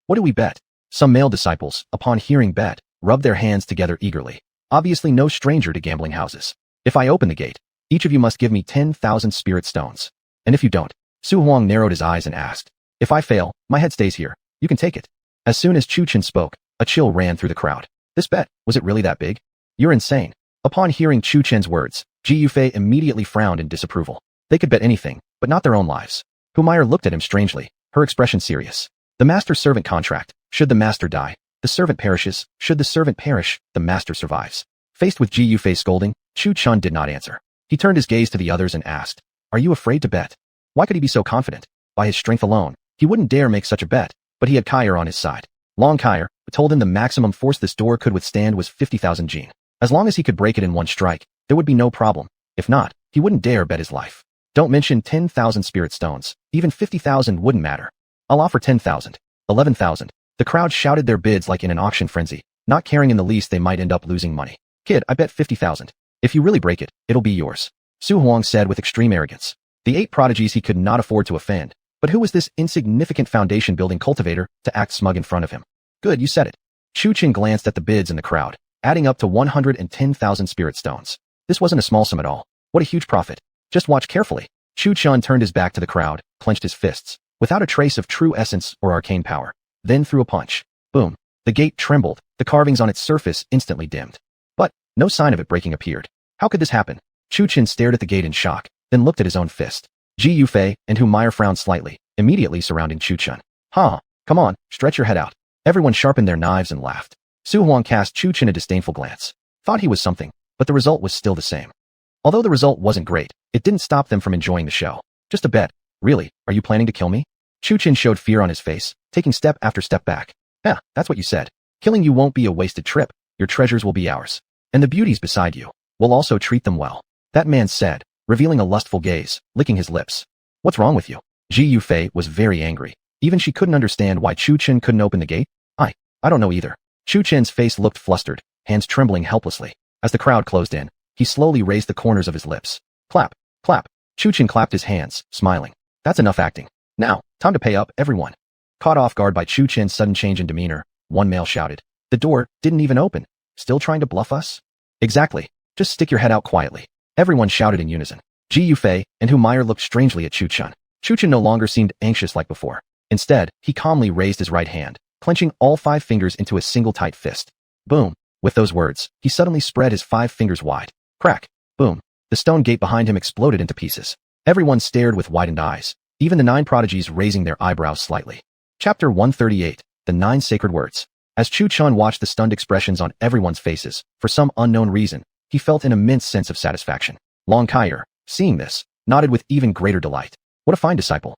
What do we bet? Some male disciples, upon hearing bet, rubbed their hands together eagerly. Obviously no stranger to gambling houses. If I open the gate, each of you must give me 10,000 spirit stones. And if you don't, Su Huang narrowed his eyes and asked. If I fail, my head stays here. You can take it. As soon as Chu Chun spoke, A chill ran through the crowd. This bet, was it really that big? You're insane. Upon hearing Chu Chen's words, Ji Yufei immediately frowned in disapproval. They could bet anything, but not their own lives. Humiliation looked at him strangely, her expression serious. The master-servant contract. Should the master die, the servant perishes. Should the servant perish, the master survives. Faced with Ji Yufei's scolding, Chu Chun did not answer. He turned his gaze to the others and asked, "Are you afraid to bet?" Why could he be so confident? By his strength alone, he wouldn't dare make such a bet, but he had Kyer on his side. Long Kyer told him the maximum force this door could withstand was 50,000 jin. As long as he could break it in one strike, there would be no problem. If not, he wouldn't dare bet his life. Don't mention 10,000 spirit stones. Even 50,000 wouldn't matter. I'll offer 10,000. 11,000. The crowd shouted their bids like in an auction frenzy, not caring in the least they might end up losing money. Kid, I bet 50,000. If you really break it, it'll be yours. Su Huang said with extreme arrogance. The 8 prodigies he could not afford to offend, but who was this insignificant foundation-building cultivator to act smug in front of him? Good, you said it. Chu Chen glanced at the bids in the crowd, adding up to 110,000 spirit stones. This wasn't a small sum at all. What a huge profit. Just watch carefully. Chu Chun turned his back to the crowd, clenched his fists, without a trace of true essence or arcane power, then threw a punch. Boom. The gate trembled, the carvings on its surface instantly dimmed. But no sign of it breaking appeared. How could this happen? Chu Chen stared at the gate in shock, then looked at his own fist. Ji Yufei and Humiliation frowned slightly, immediately surrounding Chu Chun. Ha! Come on, stretch your head out. Everyone sharpened their knives and laughed. Su Huang cast Chu Chen a disdainful glance. Thought he was something, but the result was still the same. Although the result wasn't great, it didn't stop them from enjoying the show. Just a bet. Really, are you planning to kill me? Chu Chen showed fear on his face, taking step after step back. Yeah, that's what you said. Killing you won't be a wasted trip. Your treasures will be ours. And the beauties beside you. We'll also treat them well. That man said, revealing a lustful gaze, licking his lips. What's wrong with you? Ji Yufei was very angry. Even she couldn't understand why Chu Chen couldn't open the gate. I don't know either. Chu Chen's face looked flustered, hands trembling helplessly. As the crowd closed in, he slowly raised the corners of his lips. Clap, clap. Chu Chen clapped his hands, smiling. That's enough acting. Now, time to pay up, everyone. Caught off guard by Chu Chen's sudden change in demeanor, one male shouted. The door didn't even open. Still trying to bluff us? Exactly. Just stick your head out quietly. Everyone shouted in unison. Ji Yufei and Humiliation looked strangely at Chu Chen. Chu Chen no longer seemed anxious like before. Instead, he calmly raised his right hand, clenching all 5 fingers into a single tight fist. Boom. With those words, he suddenly spread his 5 fingers wide. Crack. Boom. The stone gate behind him exploded into pieces. Everyone stared with widened eyes, even the 9 prodigies raising their eyebrows slightly. Chapter 138. The 9 Sacred Words. As Chu Chen watched the stunned expressions on everyone's faces, for some unknown reason, he felt an immense sense of satisfaction. Long Kyer, seeing this, nodded with even greater delight. What a fine disciple.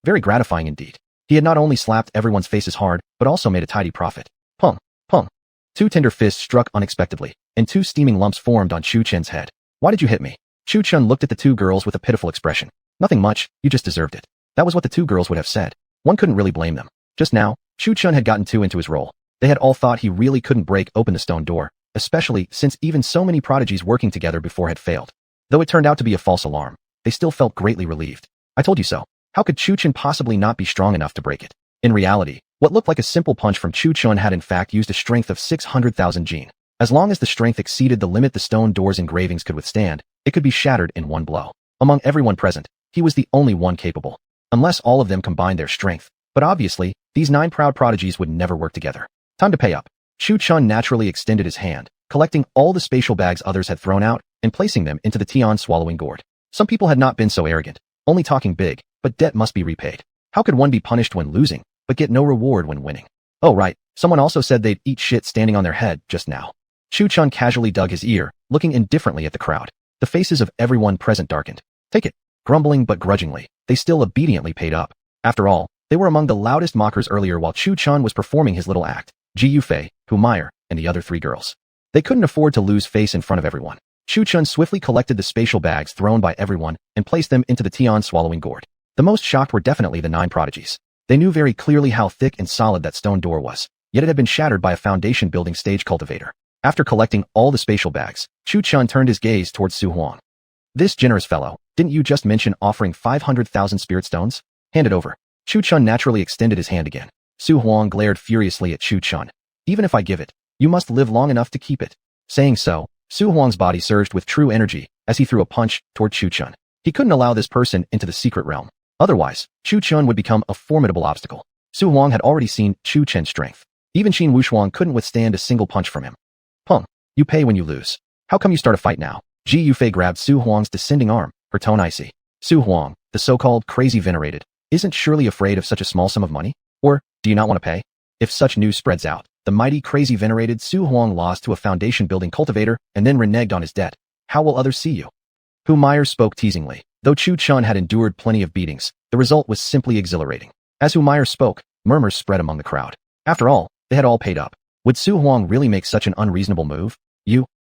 Very gratifying indeed. He had not only slapped everyone's faces hard, but also made a tidy profit. Pum, pum. 2 tender fists struck unexpectedly, and 2 steaming lumps formed on Chu Chen's head. Why did you hit me? Chu Chen looked at the 2 girls with a pitiful expression. Nothing much, you just deserved it. That was what the 2 girls would have said. One couldn't really blame them. Just now, Chu Chen had gotten too into his role. They had all thought he really couldn't break open the stone door, especially since even so many prodigies working together before had failed. Though it turned out to be a false alarm, they still felt greatly relieved. I told you so. How could Chu Chen possibly not be strong enough to break it? In reality, what looked like a simple punch from Chu Chen had in fact used a strength of 600,000 jin. As long as the strength exceeded the limit the stone door's engravings could withstand, it could be shattered in one blow. Among everyone present, he was the only one capable. Unless all of them combined their strength. But obviously, these 9 proud prodigies would never work together. Time to pay up. Chu Chen naturally extended his hand, collecting all the spatial bags others had thrown out, and placing them into the Tian swallowing gourd. Some people had not been so arrogant, only talking big, but debt must be repaid. How could one be punished when losing, but get no reward when winning? Oh right, someone also said they'd eat shit standing on their head just now. Chu Chen casually dug his ear, looking indifferently at the crowd. The faces of everyone present darkened. Take it. Grumbling but grudgingly, they still obediently paid up. After all, they were among the loudest mockers earlier while Chu Chen was performing his little act. Ji Yufei, Humiliation, and the other 3 girls. They couldn't afford to lose face in front of everyone. Chu Chen swiftly collected the spatial bags thrown by everyone and placed them into the Tian swallowing gourd. The most shocked were definitely the 9 prodigies. They knew very clearly how thick and solid that stone door was, yet it had been shattered by a foundation building stage cultivator. After collecting all the spatial bags, Chu Chen turned his gaze towards Su Huang. This generous fellow, didn't you just mention offering 500,000 spirit stones? Hand it over. Chu Chen naturally extended his hand again. Su Huang glared furiously at Chu Chen. Even if I give it, you must live long enough to keep it. Saying so, Su Huang's body surged with true energy as he threw a punch toward Chu Chen. He couldn't allow this person into the secret realm. Otherwise, Chu Chen would become a formidable obstacle. Su Huang had already seen Chu Chen's strength. Even Qin Wushuang couldn't withstand a single punch from him. Pung, you pay when you lose. How come you start a fight now? Ji Yufei grabbed Su Huang's descending arm, her tone icy. Su Huang, the so-called crazy venerated, isn't surely afraid of such a small sum of money? Or, do you not want to pay? If such news spreads out, the mighty crazy venerated Su Huang lost to a foundation-building cultivator and then reneged on his debt. How will others see you? Hu Meyer spoke teasingly. Though Chu Chun had endured plenty of beatings, the result was simply exhilarating. As Hu Meyer spoke, murmurs spread among the crowd. After all, they had all paid up. Would Su Huang really make such an unreasonable move?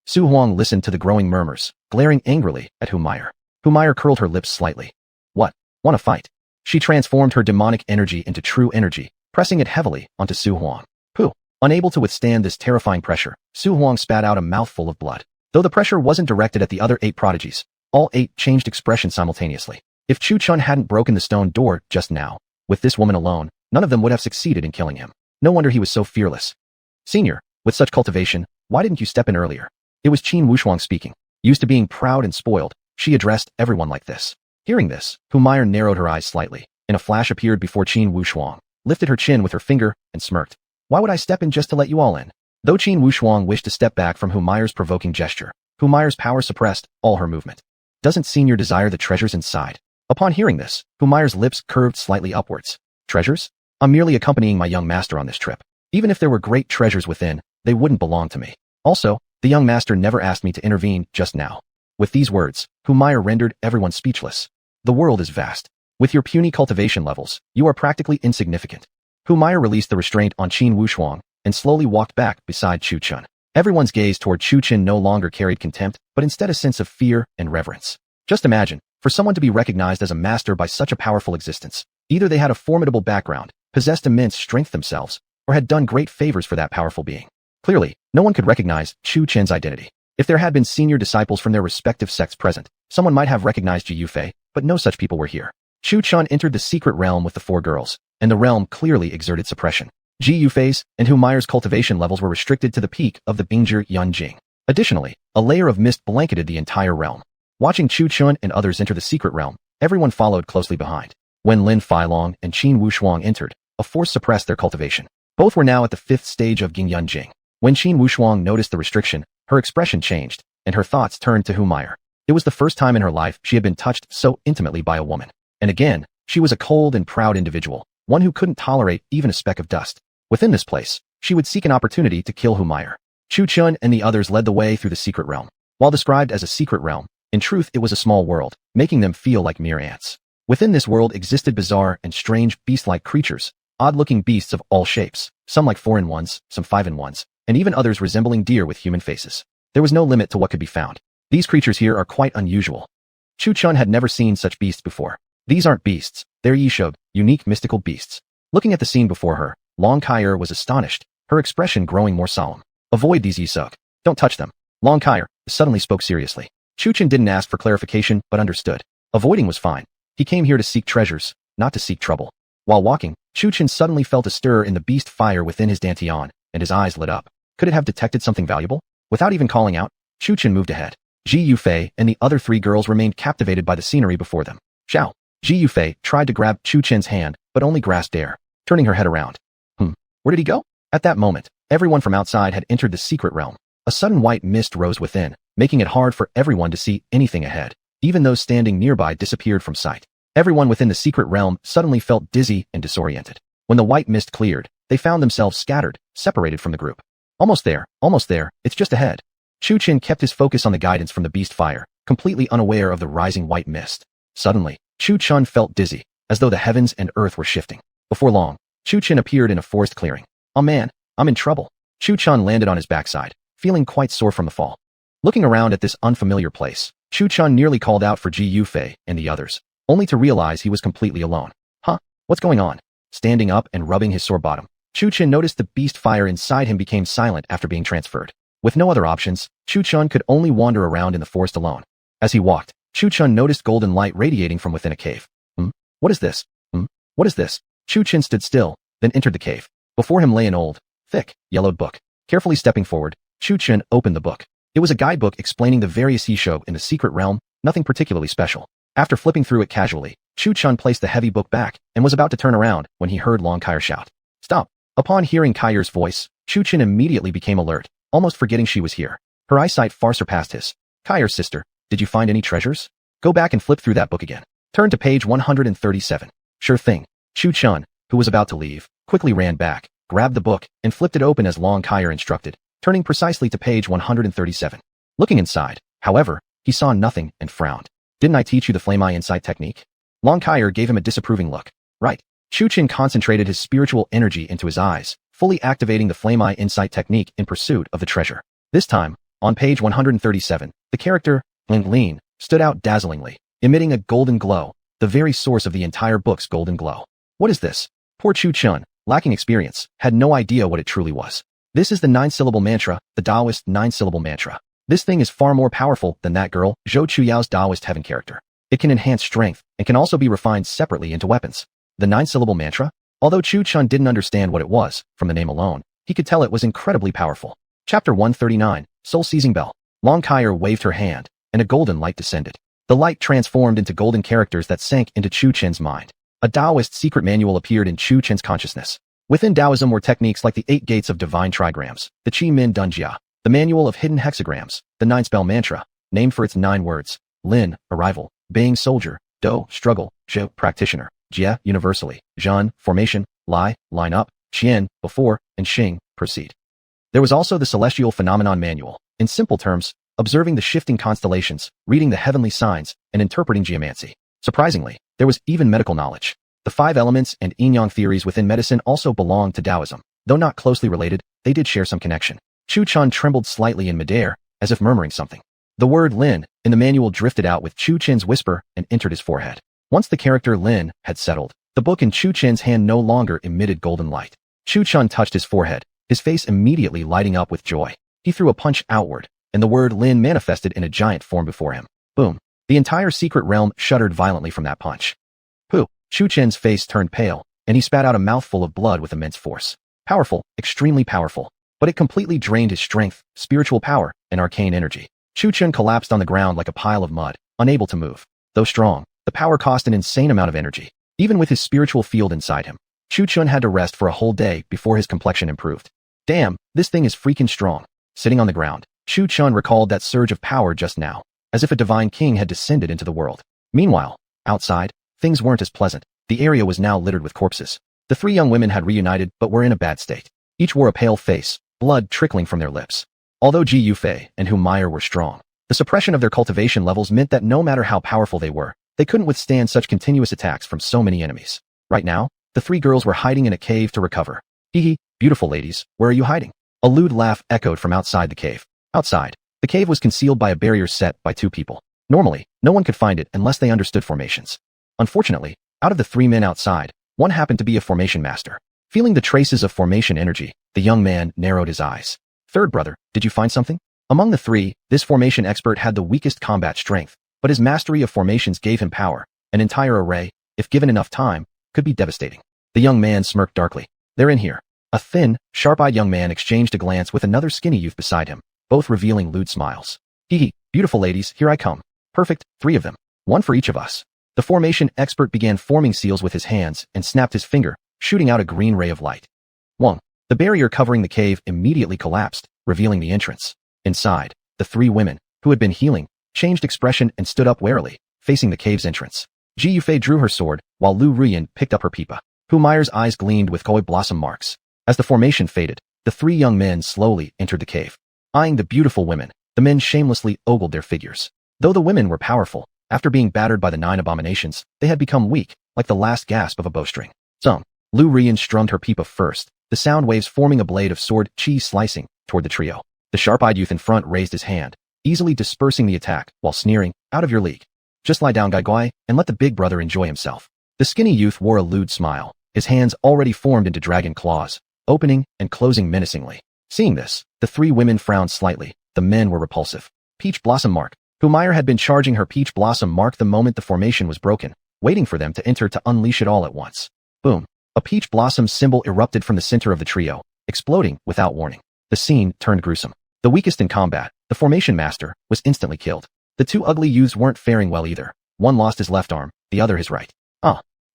Su Huang listened to the growing murmurs, glaring angrily at Hu Meyer. Hu Meyer curled her lips slightly. What? Want to fight? She transformed her demonic energy into true energy, pressing it heavily onto Su Huang. Pooh! Unable to withstand this terrifying pressure, Su Huang spat out a mouthful of blood. Though the pressure wasn't directed at the other 8 prodigies, all 8 changed expression simultaneously. If Chu Chun hadn't broken the stone door just now, with this woman alone, none of them would have succeeded in killing him. No wonder he was so fearless. Senior, with such cultivation, why didn't you step in earlier? It was Qin Wushuang speaking. Used to being proud and spoiled, she addressed everyone like this. Hearing this, Hu Meyer narrowed her eyes slightly. In a flash appeared before Qin Wushuang, lifted her chin with her finger, and smirked. Why would I step in just to let you all in? Though Qin Wushuang wished to step back from Hu Meyer's provoking gesture, Hu Meyer's power suppressed all her movement. Doesn't Senior desire the treasures inside? Upon hearing this, Hu Meyer's lips curved slightly upwards. Treasures? I'm merely accompanying my young master on this trip. Even if there were great treasures within, they wouldn't belong to me. Also, the young master never asked me to intervene just now. With these words, Hu Meyer rendered everyone speechless. The world is vast. With your puny cultivation levels, you are practically insignificant. Hu Meyer released the restraint on Qin Wushuang and slowly walked back beside Chu Chun. Everyone's gaze toward Chu Chun no longer carried contempt, but instead a sense of fear and reverence. Just imagine, for someone to be recognized as a master by such a powerful existence, either they had a formidable background, possessed immense strength themselves, or had done great favors for that powerful being. Clearly, no one could recognize Chu Chun's identity. If there had been senior disciples from their respective sects present, someone might have recognized Ji Yufei, but no such people were here. Chu Chun entered the secret realm with the 4 girls, and the realm clearly exerted suppression. Ji Yufei's and Hu Meyer's cultivation levels were restricted to the peak of the Bingzhi Yunjing. Additionally, a layer of mist blanketed the entire realm. Watching Chu Chun and others enter the secret realm, everyone followed closely behind. When Lin Feilong and Qin Wushuang entered, a force suppressed their cultivation. Both were now at the 5th stage of Ging Yunjing. When Qin Wushuang noticed the restriction, her expression changed, and her thoughts turned to Hu Meyer. It was the first time in her life she had been touched so intimately by a woman. And again, she was a cold and proud individual, one who couldn't tolerate even a speck of dust. Within this place, she would seek an opportunity to kill Hu Meyer. Chu Chun and the others led the way through the secret realm. While described as a secret realm, in truth it was a small world, making them feel like mere ants. Within this world existed bizarre and strange beast-like creatures, odd-looking beasts of all shapes, some like 4-in-1s, some 5-in-1s, and even others resembling deer with human faces. There was no limit to what could be found. These creatures here are quite unusual. Chu Chun had never seen such beasts before. These aren't beasts, they're Yishog, unique mystical beasts. Looking at the scene before her, Long Kai was astonished, her expression growing more solemn. Avoid these Yishog. Don't touch them. Long Kai suddenly spoke seriously. Chu Chun didn't ask for clarification but understood. Avoiding was fine. He came here to seek treasures, not to seek trouble. While walking, Chu Chun suddenly felt a stir in the beast fire within his dantian, and his eyes lit up. Could it have detected something valuable? Without even calling out, Chu Chun moved ahead. Ji Yufei and the other 3 girls remained captivated by the scenery before them. Xiao. Ji Yufei tried to grab Chu Chun's hand, but only grasped air, turning her head around. Where did he go? At that moment, everyone from outside had entered the secret realm. A sudden white mist rose within, making it hard for everyone to see anything ahead. Even those standing nearby disappeared from sight. Everyone within the secret realm suddenly felt dizzy and disoriented. When the white mist cleared, they found themselves scattered, separated from the group. Almost there, it's just ahead. Chu Chun kept his focus on the guidance from the beast fire, completely unaware of the rising white mist. Suddenly, Chu Chun felt dizzy, as though the heavens and earth were shifting. Before long, Chu Chun appeared in a forest clearing. Oh man, I'm in trouble. Chu Chun landed on his backside, feeling quite sore from the fall. Looking around at this unfamiliar place, Chu Chun nearly called out for Ji Yufei and the others, only to realize he was completely alone. Huh? What's going on? Standing up and rubbing his sore bottom, Chu Chun noticed the beast fire inside him became silent after being transferred. With no other options, Chu Chun could only wander around in the forest alone. As he walked, Chu Chun noticed golden light radiating from within a cave. What is this? What is this? Chu Chun stood still, then entered the cave. Before him lay an old, thick, yellowed book. Carefully stepping forward, Chu Chun opened the book. It was a guidebook explaining the various Yishog in the secret realm, nothing particularly special. After flipping through it casually, Chu Chun placed the heavy book back and was about to turn around when he heard Long Kai shout. Stop! Upon hearing Kair's voice, Chu Chen immediately became alert, almost forgetting she was here. Her eyesight far surpassed his. Kair's sister, did you find any treasures? Go back and flip through that book again. Turn to page 137. Sure thing. Chu Chen, who was about to leave, quickly ran back, grabbed the book, and flipped it open as Long Kair instructed, turning precisely to page 137. Looking inside, however, he saw nothing and frowned. Didn't I teach you the Flame Eye Insight technique? Long Kair gave him a disapproving look. Right. Chu Chen concentrated his spiritual energy into his eyes, fully activating the Flame Eye Insight technique in pursuit of the treasure. This time, on page 137, the character, Ling, stood out dazzlingly, emitting a golden glow, the very source of the entire book's golden glow. What is this? Poor Chu Chen, lacking experience, had no idea what it truly was. This is the 9-syllable mantra, the Taoist 9-syllable mantra. This thing is far more powerful than that girl, Zhou Chuyao's Taoist heaven character. It can enhance strength, and can also be refined separately into weapons. The 9-syllable mantra? Although Chu Chen didn't understand what it was, from the name alone, he could tell it was incredibly powerful. Chapter 139, Soul-Seizing Bell. Long Kair waved her hand, and a golden light descended. The light transformed into golden characters that sank into Chu Chen's mind. A Taoist secret manual appeared in Chu Chen's consciousness. Within Taoism were techniques like the 8 gates of divine trigrams, the Qi Min Dunjia, the manual of hidden hexagrams, the 9-spell mantra, named for its 9 words, Lin, arrival, Bang, soldier, Do, struggle, Zhe, practitioner, Jie, universally, Zhan, formation, Lai, line up, Qian, before, and Xing, proceed. There was also the celestial phenomenon manual, in simple terms, observing the shifting constellations, reading the heavenly signs, and interpreting geomancy. Surprisingly, there was even medical knowledge. The 5 elements and yin-yang theories within medicine also belonged to Taoism. Though not closely related, they did share some connection. Chu Chen trembled slightly in midair, as if murmuring something. The word Lin in the manual drifted out with Chu Chen's whisper and entered his forehead. Once the character Lin had settled, the book in Chu Chen's hand no longer emitted golden light. Chu Chen touched his forehead, his face immediately lighting up with joy. He threw a punch outward, and the word Lin manifested in a giant form before him. Boom. The entire secret realm shuddered violently from that punch. Pooh. Chu Chen's face turned pale, and he spat out a mouthful of blood with immense force. Powerful, extremely powerful, but it completely drained his strength, spiritual power, and arcane energy. Chu Chen collapsed on the ground like a pile of mud, unable to move. Though strong, the power cost an insane amount of energy. Even with his spiritual field inside him, Chu Chen had to rest for a whole day before his complexion improved. Damn, this thing is freaking strong. Sitting on the ground, Chu Chen recalled that surge of power just now, as if a divine king had descended into the world. Meanwhile, outside, things weren't as pleasant. The area was now littered with corpses. The 3 young women had reunited but were in a bad state. Each wore a pale face, blood trickling from their lips. Although Ji Yufei and Hu Meyer were strong, the suppression of their cultivation levels meant that no matter how powerful they were, they couldn't withstand such continuous attacks from so many enemies. Right now, the 3 girls were hiding in a cave to recover. Hee, beautiful ladies, where are you hiding? A lewd laugh echoed from outside the cave. Outside, the cave was concealed by a barrier set by 2 people. Normally, no one could find it unless they understood formations. Unfortunately, out of the 3 men outside, one happened to be a formation master. Feeling the traces of formation energy, the young man narrowed his eyes. Third brother, did you find something? Among the 3, this formation expert had the weakest combat strength, but his mastery of formations gave him power. An entire array, if given enough time, could be devastating. The young man smirked darkly. They're in here. A thin, sharp-eyed young man exchanged a glance with another skinny youth beside him, both revealing lewd smiles. Hee, beautiful ladies, here I come. Perfect, 3 of them. 1 for each of us. The formation expert began forming seals with his hands and snapped his finger, shooting out a green ray of light. Wong. The barrier covering the cave immediately collapsed, revealing the entrance. Inside, the 3 women, who had been healing, changed expression and stood up warily, facing the cave's entrance. Ji Yufei drew her sword, while Lu Ruyan picked up her pipa. Hu Meyer's eyes gleamed with koi blossom marks. As the formation faded, the 3 young men slowly entered the cave. Eyeing the beautiful women, the men shamelessly ogled their figures. Though the women were powerful, after being battered by the 9 abominations, they had become weak, like the last gasp of a bowstring. Zung. Lu Ruyan strummed her pipa first, the sound waves forming a blade of sword chi slicing toward the trio. The sharp-eyed youth in front raised his hand, easily dispersing the attack, while sneering, out of your league. Just lie down, Gai Guai, and let the big brother enjoy himself. The skinny youth wore a lewd smile, his hands already formed into dragon claws, opening and closing menacingly. Seeing this, the 3 women frowned slightly. The men were repulsive. Peach Blossom Mark. Hu Meyer had been charging her Peach Blossom Mark the moment the formation was broken, waiting for them to enter to unleash it all at once. Boom. A peach blossom symbol erupted from the center of the trio, exploding without warning. The scene turned gruesome. The weakest in combat, the formation master, was instantly killed. The 2 ugly youths weren't faring well either. One lost his left arm, the other his right.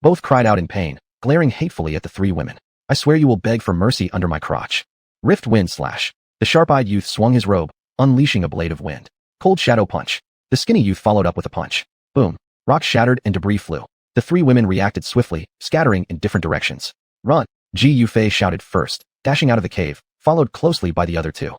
Both cried out in pain, glaring hatefully at the 3 women. I swear you will beg for mercy under my crotch. Rift wind slash. The sharp-eyed youth swung his robe, unleashing a blade of wind. Cold shadow punch. The skinny youth followed up with a punch. Boom. Rocks shattered and debris flew. The three women reacted swiftly, scattering in different directions. Run! Ji Yufei shouted first, dashing out of the cave, followed closely by the other two.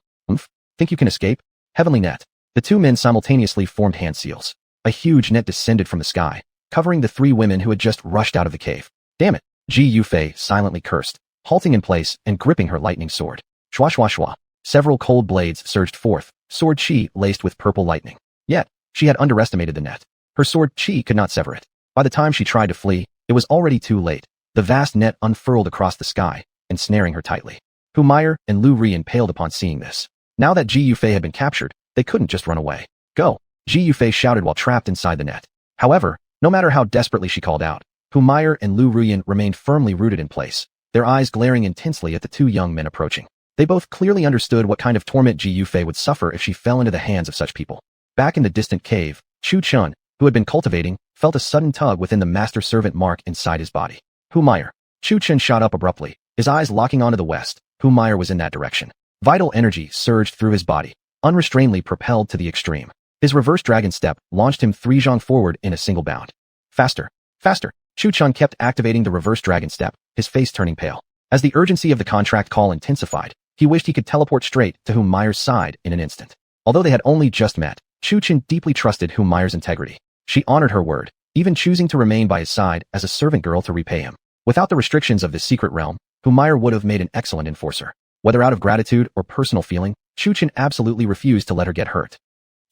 Think you can escape? Heavenly net. The two men simultaneously formed hand seals. A huge net descended from the sky, covering the three women who had just rushed out of the cave. Damn it! Ji Yufei silently cursed, halting in place and gripping her lightning sword. Shwa shwa shwa. Several cold blades surged forth, sword chi laced with purple lightning. Yet, she had underestimated the net. Her sword chi could not sever it. By the time she tried to flee, it was already too late. The vast net unfurled across the sky, ensnaring her tightly. Humiliation and Lu Rian paled upon seeing this. Now that Ji Yufei had been captured, they couldn't just run away. Go! Ji Yufei shouted while trapped inside the net. However, no matter how desperately she called out, Humiliation and Lu Rian remained firmly rooted in place, their eyes glaring intensely at the two young men approaching. They both clearly understood what kind of torment Ji Yufei would suffer if she fell into the hands of such people. Back in the distant cave, Chu Chun, who had been cultivating, felt a sudden tug within the master-servant mark inside his body. Humiliation. Chu Chun shot up abruptly, his eyes locking onto the west. Humiliation was in that direction. Vital energy surged through his body, unrestrainedly propelled to the extreme. His reverse dragon step launched him 3 zhong forward in a single bound. Faster, faster. Chu Chun kept activating the reverse dragon step, his face turning pale. As the urgency of the contract call intensified, he wished he could teleport straight to Humiliation's side in an instant. Although they had only just met, Chu Chun deeply trusted Humiliation's integrity. She honored her word, even choosing to remain by his side as a servant girl to repay him. Without the restrictions of this secret realm, Humiliation would have made an excellent enforcer. Whether out of gratitude or personal feeling, Chu Chun absolutely refused to let her get hurt.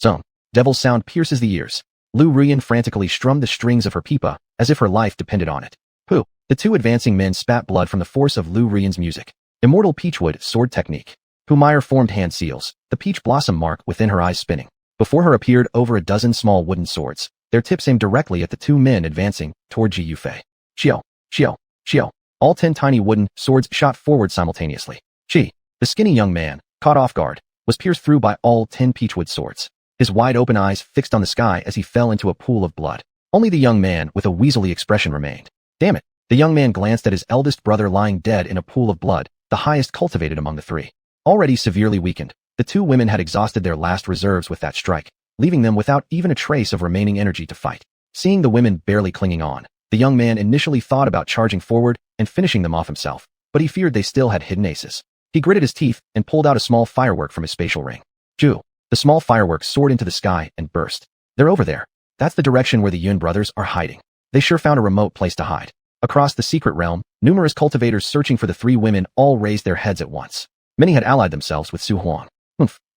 Zone. Devil's sound pierces the ears. Lu Rian frantically strummed the strings of her pipa, as if her life depended on it. Pooh! The two advancing men spat blood from the force of Lu Rian's music. Immortal Peachwood sword technique. Humiliation formed hand seals, the peach blossom mark within her eyes spinning. Before her appeared over a dozen small wooden swords, their tips aimed directly at the two men advancing toward Ji Yufei. Xiao, xiao, xiao. All 10 tiny wooden swords shot forward simultaneously. Chi, the skinny young man, caught off guard, was pierced through by all 10 peachwood swords. His wide-open eyes fixed on the sky as he fell into a pool of blood. Only the young man with a weaselly expression remained. Damn it! The young man glanced at his eldest brother lying dead in a pool of blood, the highest cultivated among the three. Already severely weakened, the two women had exhausted their last reserves with that strike, leaving them without even a trace of remaining energy to fight. Seeing the women barely clinging on, the young man initially thought about charging forward and finishing them off himself, but he feared they still had hidden aces. He gritted his teeth and pulled out a small firework from his spatial ring. Ju. The small firework soared into the sky and burst. They're over there. That's the direction where the Yun brothers are hiding. They sure found a remote place to hide. Across the secret realm, numerous cultivators searching for the three women all raised their heads at once. Many had allied themselves with Su Huang.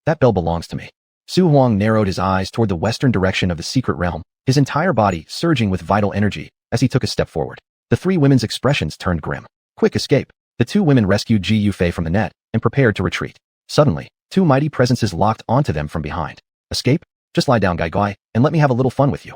That bell belongs to me. Su Huang narrowed his eyes toward the western direction of the secret realm, his entire body surging with vital energy as he took a step forward. The three women's expressions turned grim. Quick escape. The two women rescued Ji Yufei from the net and prepared to retreat. Suddenly, two mighty presences locked onto them from behind. Escape? Just lie down, Guy, and let me have a little fun with you.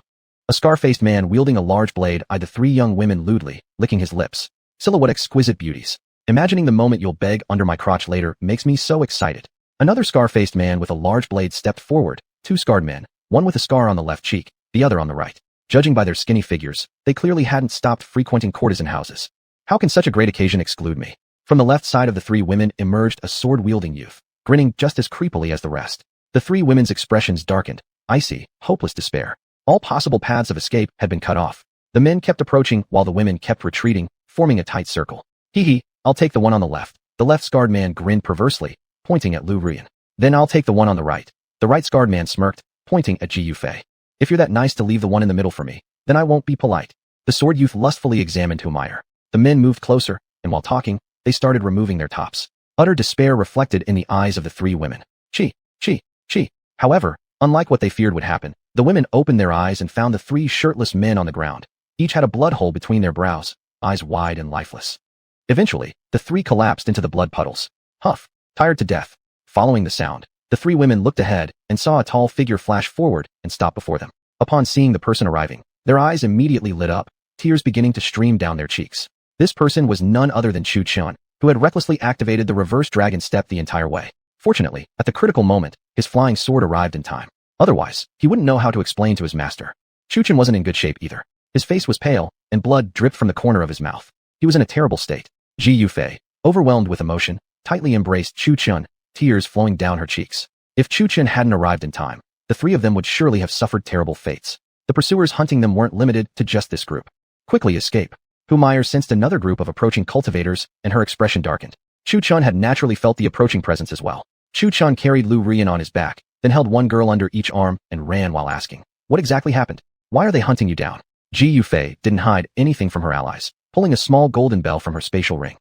A scar-faced man wielding a large blade eyed the three young women lewdly, licking his lips. Silhouette exquisite beauties. Imagining the moment you'll beg under my crotch later makes me so excited. Another scar-faced man with a large blade stepped forward, two scarred men, one with a scar on the left cheek, the other on the right. Judging by their skinny figures, they clearly hadn't stopped frequenting courtesan houses. How can such a great occasion exclude me? From the left side of the three women emerged a sword-wielding youth, grinning just as creepily as the rest. The three women's expressions darkened, icy, hopeless despair. All possible paths of escape had been cut off. The men kept approaching while the women kept retreating, forming a tight circle. Hee, I'll take the one on the left. The left scarred man grinned perversely, pointing at Lu Rian. Then I'll take the one on the right. The right scarred man smirked, pointing at Ji Yufei. If you're that nice to leave the one in the middle for me, then I won't be polite. The sword youth lustfully examined Humiliation. The men moved closer, and while talking, they started removing their tops. Utter despair reflected in the eyes of the three women. Chi. However, unlike what they feared would happen, the women opened their eyes and found the three shirtless men on the ground. Each had a blood hole between their brows, eyes wide and lifeless. Eventually, the three collapsed into the blood puddles. Huff, tired to death. Following the sound, the three women looked ahead and saw a tall figure flash forward and stop before them. Upon seeing the person arriving, their eyes immediately lit up, tears beginning to stream down their cheeks. This person was none other than Chu Chun, who had recklessly activated the reverse dragon step the entire way. Fortunately, at the critical moment, his flying sword arrived in time. Otherwise, he wouldn't know how to explain to his master. Chu Chun wasn't in good shape either. His face was pale, and blood dripped from the corner of his mouth. He was in a terrible state. Ji Yufei, overwhelmed with emotion, tightly embraced Chu Chun, tears flowing down her cheeks. If Chu Chun hadn't arrived in time, the three of them would surely have suffered terrible fates. The pursuers hunting them weren't limited to just this group. Quickly escape. Humiliation sensed another group of approaching cultivators, and her expression darkened. Chu Chun had naturally felt the approaching presence as well. Chu Chun carried Lu Rian on his back, then held one girl under each arm and ran while asking, "What exactly happened? Why are they hunting you down?" Ji Yufei didn't hide anything from her allies, pulling a small golden bell from her spatial ring.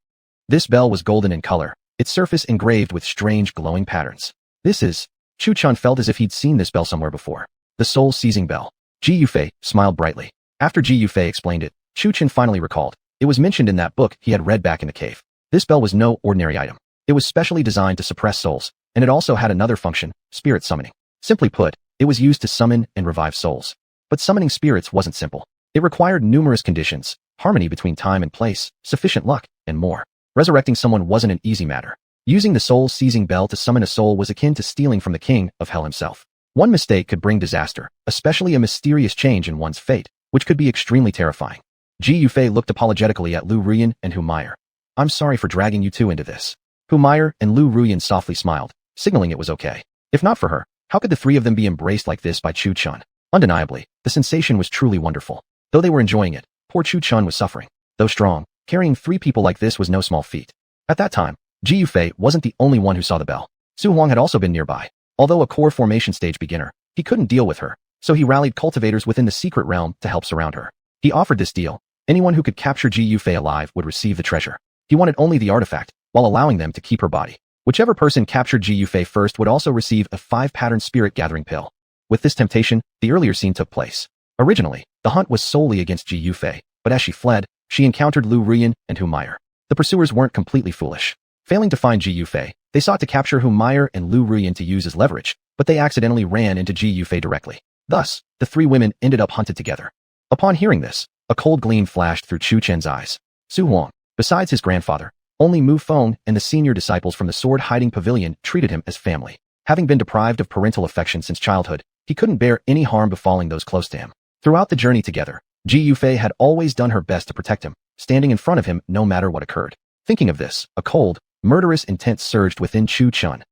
This bell was golden in color, its surface engraved with strange glowing patterns. This is... Chu Chun felt as if he'd seen this bell somewhere before. The soul-seizing bell. Ji Yufei smiled brightly. After Ji Yufei explained it, Chu Chun finally recalled. It was mentioned in that book he had read back in the cave. This bell was no ordinary item. It was specially designed to suppress souls, and it also had another function, spirit summoning. Simply put, it was used to summon and revive souls. But summoning spirits wasn't simple. It required numerous conditions, harmony between time and place, sufficient luck, and more. Resurrecting someone wasn't an easy matter. Using the soul-seizing bell to summon a soul was akin to stealing from the king of hell himself. One mistake could bring disaster, especially a mysterious change in one's fate, which could be extremely terrifying. Ji Yufei looked apologetically at Lu Rian and Humiliation. "I'm sorry for dragging you two into this." Humiliation and Lu Rian softly smiled, signaling it was okay. If not for her, how could the three of them be embraced like this by Chu Chun? Undeniably, the sensation was truly wonderful. Though they were enjoying it, poor Chu Chun was suffering. Though strong, carrying three people like this was no small feat. At that time, Ji Yufei wasn't the only one who saw the bell. Su Huang had also been nearby. Although a core formation stage beginner, he couldn't deal with her, so he rallied cultivators within the secret realm to help surround her. He offered this deal. Anyone who could capture Ji Yufei alive would receive the treasure. He wanted only the artifact, while allowing them to keep her body. Whichever person captured Ji Yufei first would also receive a 5-pattern spirit gathering pill. With this temptation, the earlier scene took place. Originally, the hunt was solely against Ji Yufei, but as she fled, she encountered Lu Rian and Humiliation. The pursuers weren't completely foolish. Failing to find Ji Yufei, they sought to capture Humiliation and Lu Rian to use as leverage, but they accidentally ran into Ji Yufei directly. Thus, the three women ended up hunted together. Upon hearing this, a cold gleam flashed through Chu Chen's eyes. Su Huang, besides his grandfather, only Mu Feng and the senior disciples from the sword-hiding pavilion treated him as family. Having been deprived of parental affection since childhood, he couldn't bear any harm befalling those close to him. Throughout the journey together, Ji Yufei had always done her best to protect him, standing in front of him no matter what occurred. Thinking of this, a cold, murderous intent surged within Chu Chun.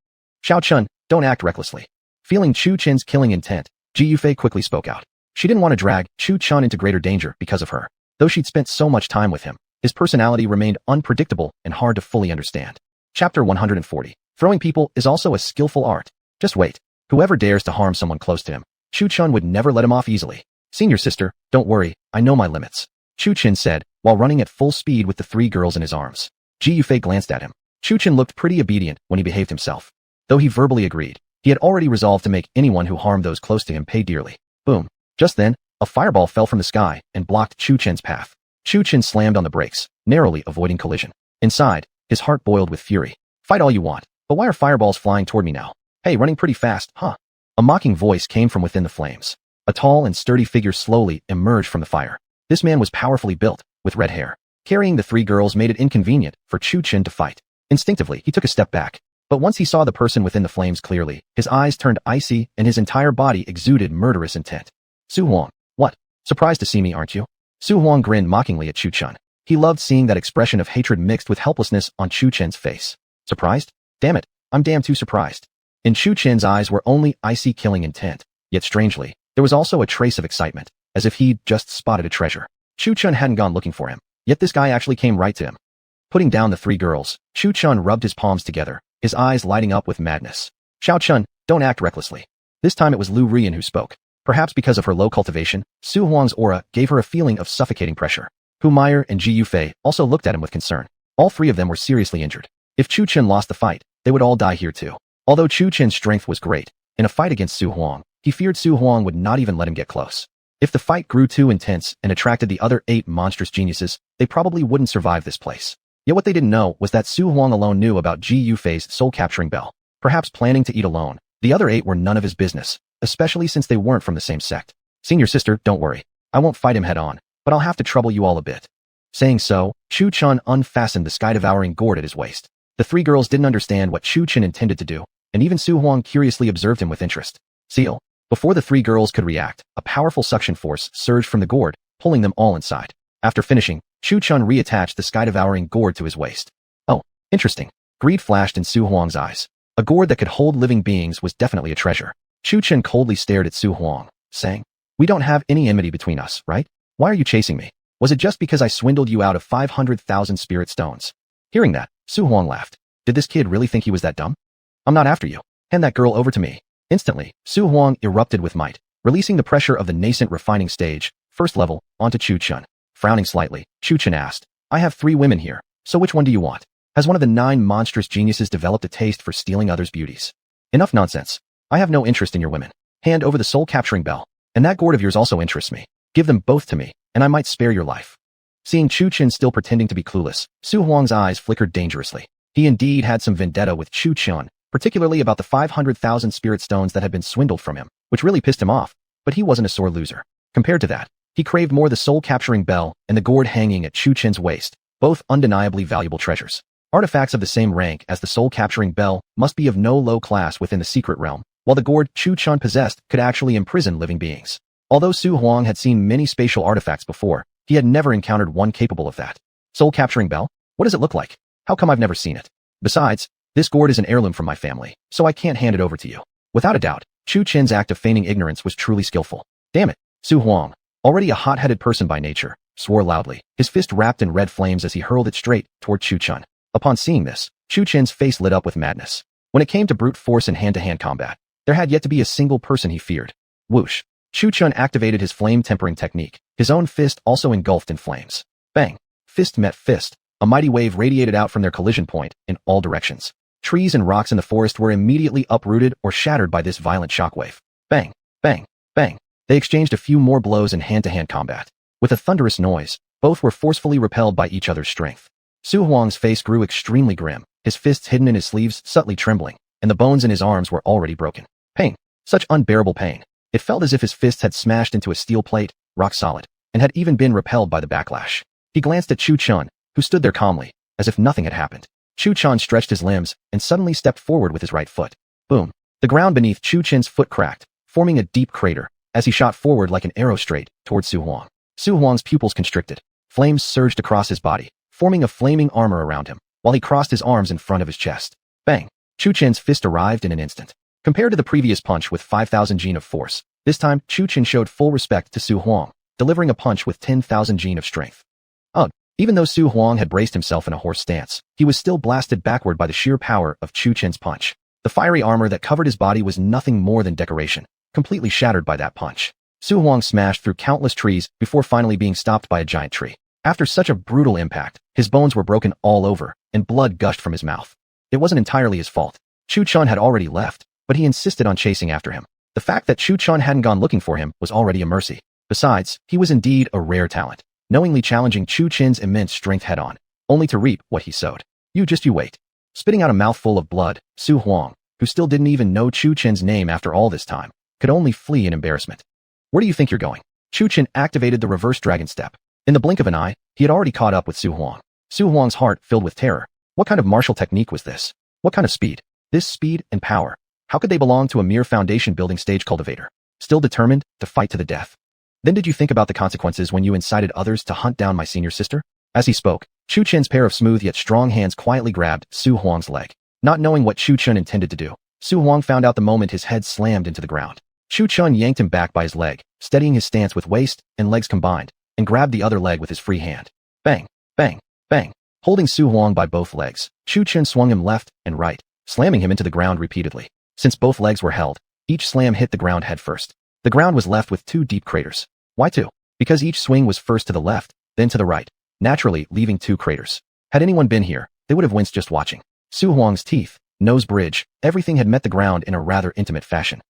"Xiao Chun, don't act recklessly." Feeling Chu Chen's killing intent, Ji Yufei quickly spoke out. She didn't want to drag Chu Chun into greater danger because of her. Though she'd spent so much time with him, his personality remained unpredictable and hard to fully understand. Chapter 140. Throwing people is also a skillful art. Just wait. Whoever dares to harm someone close to him, Chu Chun would never let him off easily. "Senior sister, don't worry, I know my limits," Chu Chun said, while running at full speed with the three girls in his arms. Ji Yufei glanced at him. Chu Chun looked pretty obedient when he behaved himself. Though he verbally agreed, he had already resolved to make anyone who harmed those close to him pay dearly. Boom. Just then, a fireball fell from the sky and blocked Chu Chen's path. Chu Chun slammed on the brakes, narrowly avoiding collision. Inside, his heart boiled with fury. "Fight all you want, but why are fireballs flying toward me now? Hey, running pretty fast, huh?" A mocking voice came from within the flames. A tall and sturdy figure slowly emerged from the fire. This man was powerfully built, with red hair. Carrying the three girls made it inconvenient for Chu Chun to fight. Instinctively, he took a step back. But once he saw the person within the flames clearly, his eyes turned icy and his entire body exuded murderous intent. "Su Huang, what? Surprised to see me, aren't you?" Su Huang grinned mockingly at Chu Chun. He loved seeing that expression of hatred mixed with helplessness on Chu Chen's face. "Surprised? Damn it, I'm damn too surprised." In Chu Chen's eyes were only icy killing intent. Yet strangely, there was also a trace of excitement, as if he'd just spotted a treasure. Chu Chun hadn't gone looking for him, yet this guy actually came right to him. Putting down the three girls, Chu Chun rubbed his palms together, his eyes lighting up with madness. "Xiao Chun, don't act recklessly." This time it was Lu Rian who spoke. Perhaps because of her low cultivation, Su Huang's aura gave her a feeling of suffocating pressure. Humiliation and Ji Yufei also looked at him with concern. All three of them were seriously injured. If Chu Chun lost the fight, they would all die here too. Although Chu Chun's strength was great, in a fight against Su Huang, he feared Su Huang would not even let him get close. If the fight grew too intense and attracted the other 8 monstrous geniuses, they probably wouldn't survive this place. Yet what they didn't know was that Su Huang alone knew about Ji Yufei's soul-capturing bell. Perhaps planning to eat alone, the other 8 were none of his business, especially since they weren't from the same sect. "Senior sister, don't worry. I won't fight him head-on, but I'll have to trouble you all a bit." Saying so, Chu Chun unfastened the sky-devouring gourd at his waist. The three girls didn't understand what Chu Chun intended to do, and even Su Huang curiously observed him with interest. Seal. Before the three girls could react, a powerful suction force surged from the gourd, pulling them all inside. After finishing, Chu Chun reattached the sky-devouring gourd to his waist. Oh, interesting. Greed flashed in Su Huang's eyes. A gourd that could hold living beings was definitely a treasure. Chu Chun coldly stared at Su Huang, saying, "We don't have any enmity between us, right? Why are you chasing me? Was it just because I swindled you out of 500,000 spirit stones?" Hearing that, Su Huang laughed. Did this kid really think he was that dumb? "I'm not after you. Hand that girl over to me." Instantly, Su Huang erupted with might, releasing the pressure of the nascent refining stage, first level, onto Chu Chun. Frowning slightly, Chu Chun asked, "I have 3 women here, so which one do you want? Has one of the 9 monstrous geniuses developed a taste for stealing others' beauties?" "Enough nonsense. I have no interest in your women. Hand over the soul-capturing bell, and that gourd of yours also interests me. Give them both to me, and I might spare your life." Seeing Chu Chun still pretending to be clueless, Su Huang's eyes flickered dangerously. He indeed had some vendetta with Chu Chun, particularly about the 500,000 spirit stones that had been swindled from him, which really pissed him off, but he wasn't a sore loser. Compared to that, he craved more the soul-capturing bell and the gourd hanging at Chu Chun's waist, both undeniably valuable treasures. Artifacts of the same rank as the soul-capturing bell must be of no low class within the secret realm, while the gourd Chu Chun possessed could actually imprison living beings. Although Su Huang had seen many spatial artifacts before, he had never encountered one capable of that. Soul-capturing bell? What does it look like? How come I've never seen it? Besides, this gourd is an heirloom from my family, so I can't hand it over to you. Without a doubt, Chu Chun's act of feigning ignorance was truly skillful. Damn it, Su Huang, already a hot-headed person by nature, swore loudly, his fist wrapped in red flames as he hurled it straight toward Chu Chun. Upon seeing this, Chu Chun's face lit up with madness. When it came to brute force and hand-to-hand combat, there had yet to be a single person he feared. Whoosh. Chu Chun activated his flame-tempering technique, his own fist also engulfed in flames. Bang. Fist met fist. A mighty wave radiated out from their collision point in all directions. Trees and rocks in the forest were immediately uprooted or shattered by this violent shockwave. Bang. Bang. Bang. They exchanged a few more blows in hand-to-hand combat. With a thunderous noise, both were forcefully repelled by each other's strength. Su Huang's face grew extremely grim, his fists hidden in his sleeves subtly trembling, and the bones in his arms were already broken. Pain. Such unbearable pain. It felt as if his fists had smashed into a steel plate, rock solid, and had even been repelled by the backlash. He glanced at Chu Chun, who stood there calmly, as if nothing had happened. Chu Chun stretched his limbs and suddenly stepped forward with his right foot. Boom. The ground beneath Chu Chun's foot cracked, forming a deep crater, as he shot forward like an arrow straight towards Su Huang. Su Huang's pupils constricted. Flames surged across his body, forming a flaming armor around him, while he crossed his arms in front of his chest. Bang. Chu Chun's fist arrived in an instant. Compared to the previous punch with 5,000 gene of force, this time Chu Chun showed full respect to Su Huang, delivering a punch with 10,000 gene of strength. Ugh. Even though Su Huang had braced himself in a horse stance, he was still blasted backward by the sheer power of Chu Chun's punch. The fiery armor that covered his body was nothing more than decoration, completely shattered by that punch. Su Huang smashed through countless trees before finally being stopped by a giant tree. After such a brutal impact, his bones were broken all over, and blood gushed from his mouth. It wasn't entirely his fault. Chu Chun had already left, but he insisted on chasing after him. The fact that Chu Chun hadn't gone looking for him was already a mercy. Besides, he was indeed a rare talent, knowingly challenging Chu Chun's immense strength head-on, only to reap what he sowed. You wait. Spitting out a mouthful of blood, Su Huang, who still didn't even know Chu Chun's name after all this time, could only flee in embarrassment. Where do you think you're going? Chu Chun activated the reverse dragon step. In the blink of an eye, he had already caught up with Su Huang. Su Huang's heart filled with terror. What kind of martial technique was this? What kind of speed? This speed and power. How could they belong to a mere foundation-building stage cultivator, still determined to fight to the death? Then did you think about the consequences when you incited others to hunt down my senior sister? As he spoke, Chu Chun's pair of smooth yet strong hands quietly grabbed Su Huang's leg. Not knowing what Chu Chun intended to do, Su Huang found out the moment his head slammed into the ground. Chu Chun yanked him back by his leg, steadying his stance with waist and legs combined, and grabbed the other leg with his free hand. Bang, bang, bang. Holding Su Huang by both legs, Chu Chun swung him left and right, slamming him into the ground repeatedly. Since both legs were held, each slam hit the ground head first. The ground was left with 2 deep craters. Why 2? Because each swing was first to the left, then to the right, naturally leaving 2 craters. Had anyone been here, they would have winced just watching. Su Huang's teeth, nose bridge, everything had met the ground in a rather intimate fashion.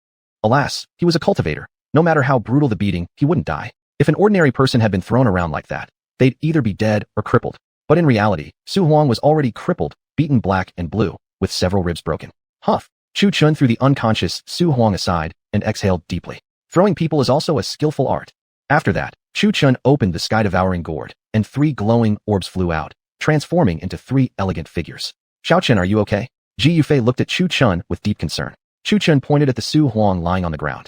Alas, he was a cultivator. No matter how brutal the beating, he wouldn't die. If an ordinary person had been thrown around like that, they'd either be dead or crippled. But in reality, Su Huang was already crippled, beaten black and blue, with several ribs broken. Huff. Chu Chun threw the unconscious Su Huang aside and exhaled deeply. Throwing people is also a skillful art. After that, Chu Chun opened the sky-devouring gourd, and 3 glowing orbs flew out, transforming into 3 elegant figures. Xiao Chen, are you okay? Ji Yufei looked at Chu Chun with deep concern. Chu Chun pointed at the Su Huang lying on the ground.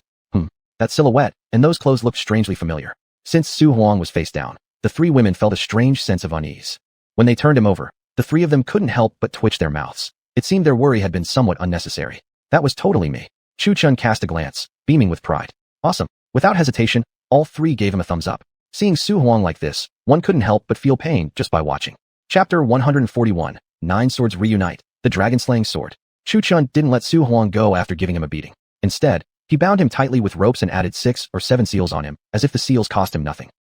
That silhouette and those clothes looked strangely familiar. Since Su Huang was face down, the three women felt a strange sense of unease. When they turned him over, the three of them couldn't help but twitch their mouths. It seemed their worry had been somewhat unnecessary. That was totally me. Chu Chun cast a glance, beaming with pride. Awesome. Without hesitation, all three gave him a thumbs up. Seeing Su Huang like this, one couldn't help but feel pain just by watching. Chapter 141, 9 Swords Reunite, the Dragon-Slaying Sword. Chu Chun didn't let Su Huang go after giving him a beating. Instead, he bound him tightly with ropes and added 6 or 7 seals on him, as if the seals cost him nothing.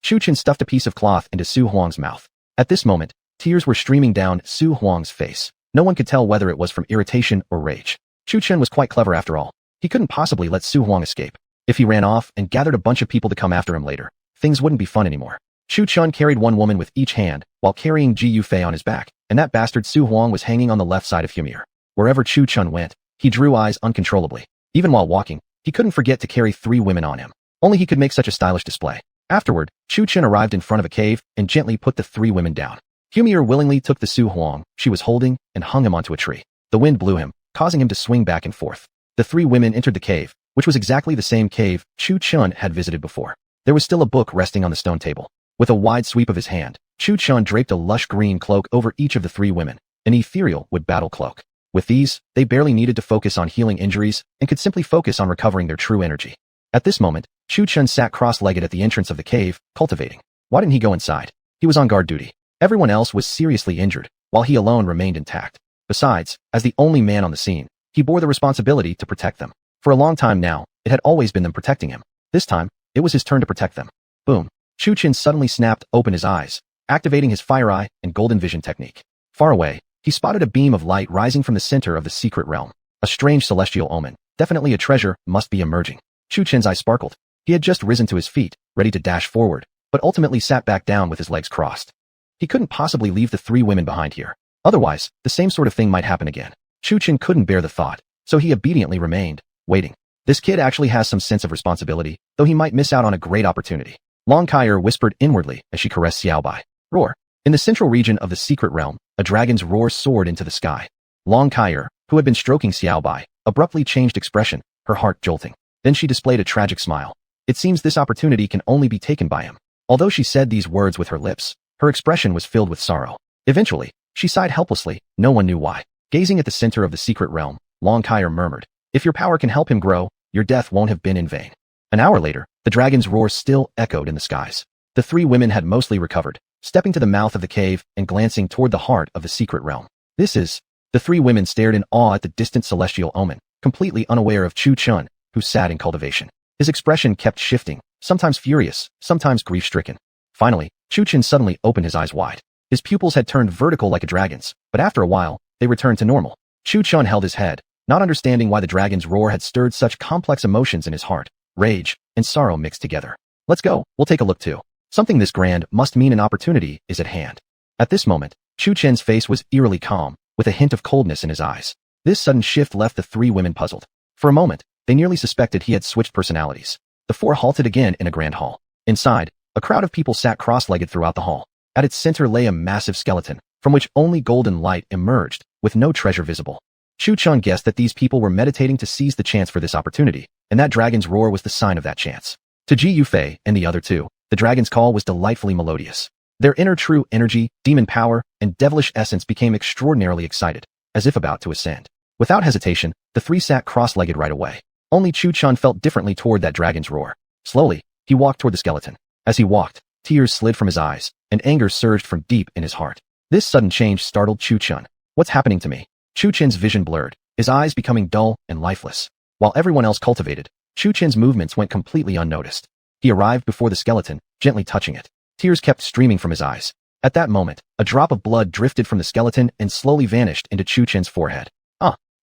Chu Chun stuffed a piece of cloth into Su Huang's mouth. At this moment, tears were streaming down Su Huang's face. No one could tell whether it was from irritation or rage. Chu Chun was quite clever after all. He couldn't possibly let Su Huang escape. If he ran off and gathered a bunch of people to come after him later, things wouldn't be fun anymore. Chu Chun carried one woman with each hand, while carrying Ji Yufei on his back, and that bastard Su Huang was hanging on the left side of Humir. Wherever Chu Chun went, he drew eyes uncontrollably. Even while walking, he couldn't forget to carry 3 women on him. Only he could make such a stylish display. Afterward, Chu Chun arrived in front of a cave and gently put the 3 women down. Humir willingly took the Su Huang she was holding and hung him onto a tree. The wind blew him, causing him to swing back and forth. The 3 women entered the cave, which was exactly the same cave Chu Chun had visited before. There was still a book resting on the stone table. With a wide sweep of his hand, Chu Chun draped a lush green cloak over each of the 3 women, an ethereal wood battle cloak. With these, they barely needed to focus on healing injuries and could simply focus on recovering their true energy. At this moment, Chu Chun sat cross-legged at the entrance of the cave, cultivating. Why didn't he go inside? He was on guard duty. Everyone else was seriously injured, while he alone remained intact. Besides, as the only man on the scene, he bore the responsibility to protect them. For a long time now, it had always been them protecting him. This time, it was his turn to protect them. Boom. Chu Chun suddenly snapped open his eyes, activating his Fire Eye and Golden Vision technique. Far away, he spotted a beam of light rising from the center of the secret realm. A strange celestial omen. Definitely a treasure must be emerging. Chu Chun's eyes sparkled. He had just risen to his feet, ready to dash forward, but ultimately sat back down with his legs crossed. He couldn't possibly leave the 3 women behind here. Otherwise, the same sort of thing might happen again. Chu Chun couldn't bear the thought, so he obediently remained, waiting. This kid actually has some sense of responsibility, though he might miss out on a great opportunity. Long Kai'er whispered inwardly as she caressed Xiaobai. Roar. In the central region of the secret realm, a dragon's roar soared into the sky. Long Kai'er, who had been stroking Xiaobai, abruptly changed expression, her heart jolting. Then she displayed a tragic smile. It seems this opportunity can only be taken by him. Although she said these words with her lips, her expression was filled with sorrow. Eventually, she sighed helplessly, no one knew why. Gazing at the center of the secret realm, Long Kai'er murmured, "If your power can help him grow, your death won't have been in vain." An hour later, the dragon's roar still echoed in the skies. The 3 women had mostly recovered, stepping to the mouth of the cave and glancing toward the heart of the secret realm. This is... The 3 women stared in awe at the distant celestial omen, completely unaware of Chu Chun, who sat in cultivation. His expression kept shifting, sometimes furious, sometimes grief-stricken. Finally, Chu Chun suddenly opened his eyes wide. His pupils had turned vertical like a dragon's, but after a while, they returned to normal. Chu Chun held his head, not understanding why the dragon's roar had stirred such complex emotions in his heart. Rage and sorrow mixed together. Let's go, we'll take a look too. Something this grand must mean an opportunity is at hand. At this moment, Chu Chun's face was eerily calm, with a hint of coldness in his eyes. This sudden shift left the 3 women puzzled. For a moment, they nearly suspected he had switched personalities. The 4 halted again in a grand hall. Inside, a crowd of people sat cross-legged throughout the hall. At its center lay a massive skeleton, from which only golden light emerged, with no treasure visible. Chu Chun guessed that these people were meditating to seize the chance for this opportunity, and that dragon's roar was the sign of that chance. To Ji Yufei and the other 2, the dragon's call was delightfully melodious. Their inner true energy, demon power, and devilish essence became extraordinarily excited, as if about to ascend. Without hesitation, the 3 sat cross-legged right away. Only Chu Chun felt differently toward that dragon's roar. Slowly, he walked toward the skeleton. As he walked, tears slid from his eyes, and anger surged from deep in his heart. This sudden change startled Chu Chun. What's happening to me? Chu Chun's vision blurred, his eyes becoming dull and lifeless. While everyone else cultivated, Chu Chun's movements went completely unnoticed. He arrived before the skeleton, gently touching it. Tears kept streaming from his eyes. At that moment, a drop of blood drifted from the skeleton and slowly vanished into Chu Chun's forehead.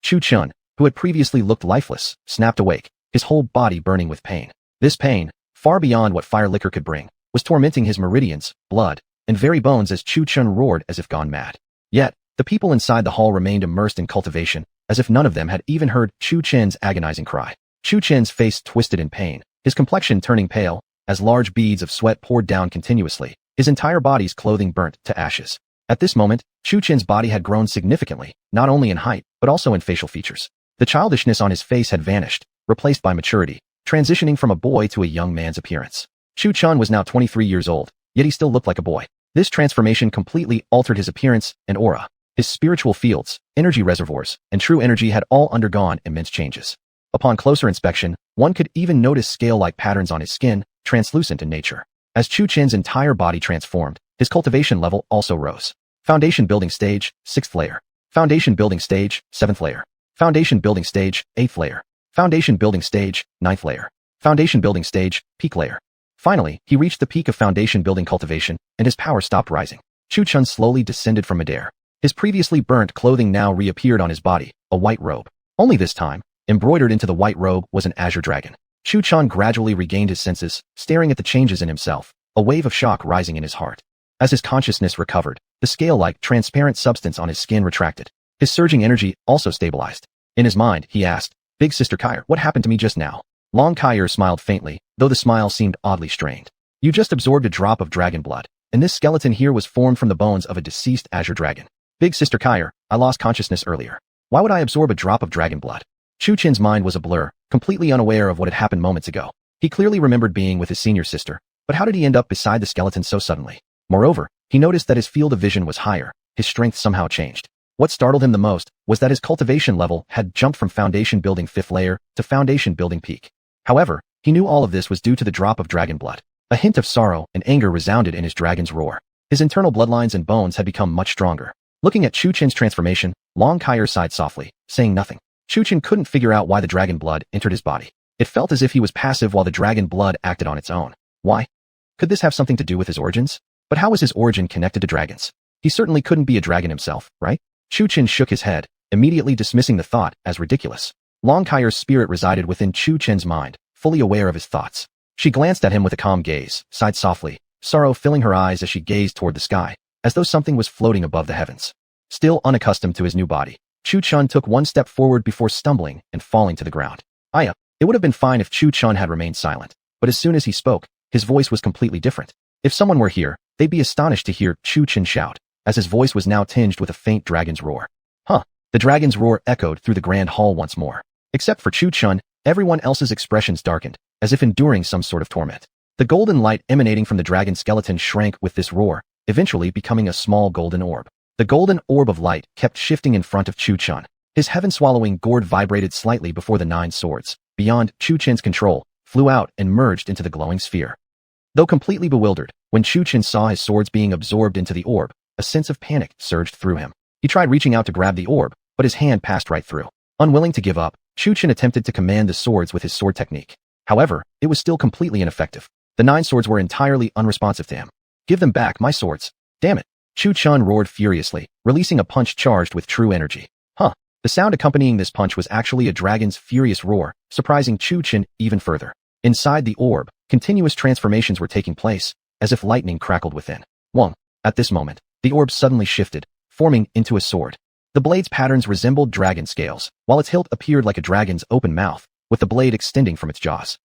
Chu Chun, who had previously looked lifeless, snapped awake, his whole body burning with pain. This pain, far beyond what fire liquor could bring, was tormenting his meridians, blood, and very bones as Chu Chun roared as if gone mad. Yet, the people inside the hall remained immersed in cultivation, as if none of them had even heard Chu Chun's agonizing cry. Chu Chun's face twisted in pain, his complexion turning pale, as large beads of sweat poured down continuously, his entire body's clothing burnt to ashes. At this moment, Chu Chun's body had grown significantly, not only in height, but also in facial features. The childishness on his face had vanished, replaced by maturity, transitioning from a boy to a young man's appearance. Chu Chun was now 23 years old, yet he still looked like a boy. This transformation completely altered his appearance and aura. His spiritual fields, energy reservoirs, and true energy had all undergone immense changes. Upon closer inspection, one could even notice scale-like patterns on his skin, translucent in nature. As Chu Chen's entire body transformed, his cultivation level also rose. Foundation building stage, 6th layer. Foundation building stage, 7th layer. Foundation building stage, 8th layer. Foundation building stage, 9th layer. Foundation building stage, peak layer. Finally, he reached the peak of foundation building cultivation, and his power stopped rising. Chu Chen slowly descended from midair. His previously burnt clothing now reappeared on his body, a white robe. Only this time, embroidered into the white robe was an azure dragon. Chu Chen gradually regained his senses, staring at the changes in himself, a wave of shock rising in his heart. As his consciousness recovered, the scale-like, transparent substance on his skin retracted. His surging energy also stabilized. In his mind, he asked, "Big Sister Kair, what happened to me just now?" Long Kair smiled faintly, though the smile seemed oddly strained. "You just absorbed a drop of dragon blood, and this skeleton here was formed from the bones of a deceased azure dragon. Big Sister Kair, I lost consciousness earlier. Why would I absorb a drop of dragon blood?" Chu Chen's mind was a blur, completely unaware of what had happened moments ago. He clearly remembered being with his senior sister, but how did he end up beside the skeleton so suddenly? Moreover, he noticed that his field of vision was higher, his strength somehow changed. What startled him the most was that his cultivation level had jumped from foundation building 5th layer to foundation building peak. However, he knew all of this was due to the drop of dragon blood. A hint of sorrow and anger resounded in his dragon's roar. His internal bloodlines and bones had become much stronger. Looking at Chu Chen's transformation, Long Kair sighed softly, saying nothing. Chu Chen couldn't figure out why the dragon blood entered his body. It felt as if he was passive while the dragon blood acted on its own. Why? Could this have something to do with his origins? But how was his origin connected to dragons? He certainly couldn't be a dragon himself, right? Chu Chen shook his head, immediately dismissing the thought as ridiculous. Long Kair's spirit resided within Chu Chen's mind, fully aware of his thoughts. She glanced at him with a calm gaze, sighed softly, sorrow filling her eyes as she gazed toward the sky, as though something was floating above the heavens. Still unaccustomed to his new body, Chu Chen took one step forward before stumbling and falling to the ground. It would have been fine if Chu Chen had remained silent, but as soon as he spoke, his voice was completely different. If someone were here, they'd be astonished to hear Chu Chen shout, as his voice was now tinged with a faint dragon's roar. The dragon's roar echoed through the grand hall once more. Except for Chu Chen, everyone else's expressions darkened, as if enduring some sort of torment. The golden light emanating from the dragon skeleton shrank with this roar, eventually becoming a small golden orb. The golden orb of light kept shifting in front of Chu Chen. His heaven-swallowing gourd vibrated slightly before the 9 swords, beyond Chu Chen's control, flew out and merged into the glowing sphere. Though completely bewildered, when Chu Chen saw his swords being absorbed into the orb, a sense of panic surged through him. He tried reaching out to grab the orb, but his hand passed right through. Unwilling to give up, Chu Chen attempted to command the swords with his sword technique. However, it was still completely ineffective. The 9 swords were entirely unresponsive to him. "Give them back, my swords. Damn it." Chu Chen roared furiously, releasing a punch charged with true energy. The sound accompanying this punch was actually a dragon's furious roar, surprising Chu Chen even further. Inside the orb, continuous transformations were taking place, as if lightning crackled within. At this moment, the orb suddenly shifted, forming into a sword. The blade's patterns resembled dragon scales, while its hilt appeared like a dragon's open mouth, with the blade extending from its jaws.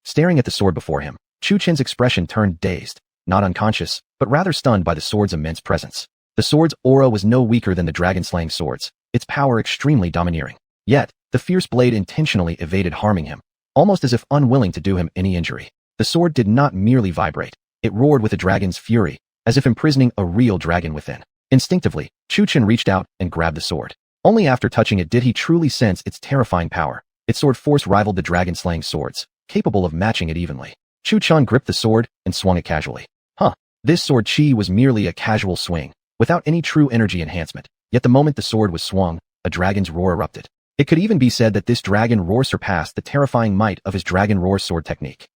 Staring at the sword before him, Chu Chen's expression turned dazed, not unconscious, but rather stunned by the sword's immense presence. The sword's aura was no weaker than the dragon-slaying swords, its power extremely domineering. Yet, the fierce blade intentionally evaded harming him, almost as if unwilling to do him any injury. The sword did not merely vibrate, it roared with a dragon's fury, as if imprisoning a real dragon within. Instinctively, Chu Chen reached out and grabbed the sword. Only after touching it did he truly sense its terrifying power. Its sword force rivaled the dragon-slaying swords, capable of matching it evenly. Chu Chen gripped the sword and swung it casually. This sword chi was merely a casual swing, without any true energy enhancement. Yet the moment the sword was swung, a dragon's roar erupted. It could even be said that this dragon roar surpassed the terrifying might of his dragon roar sword technique.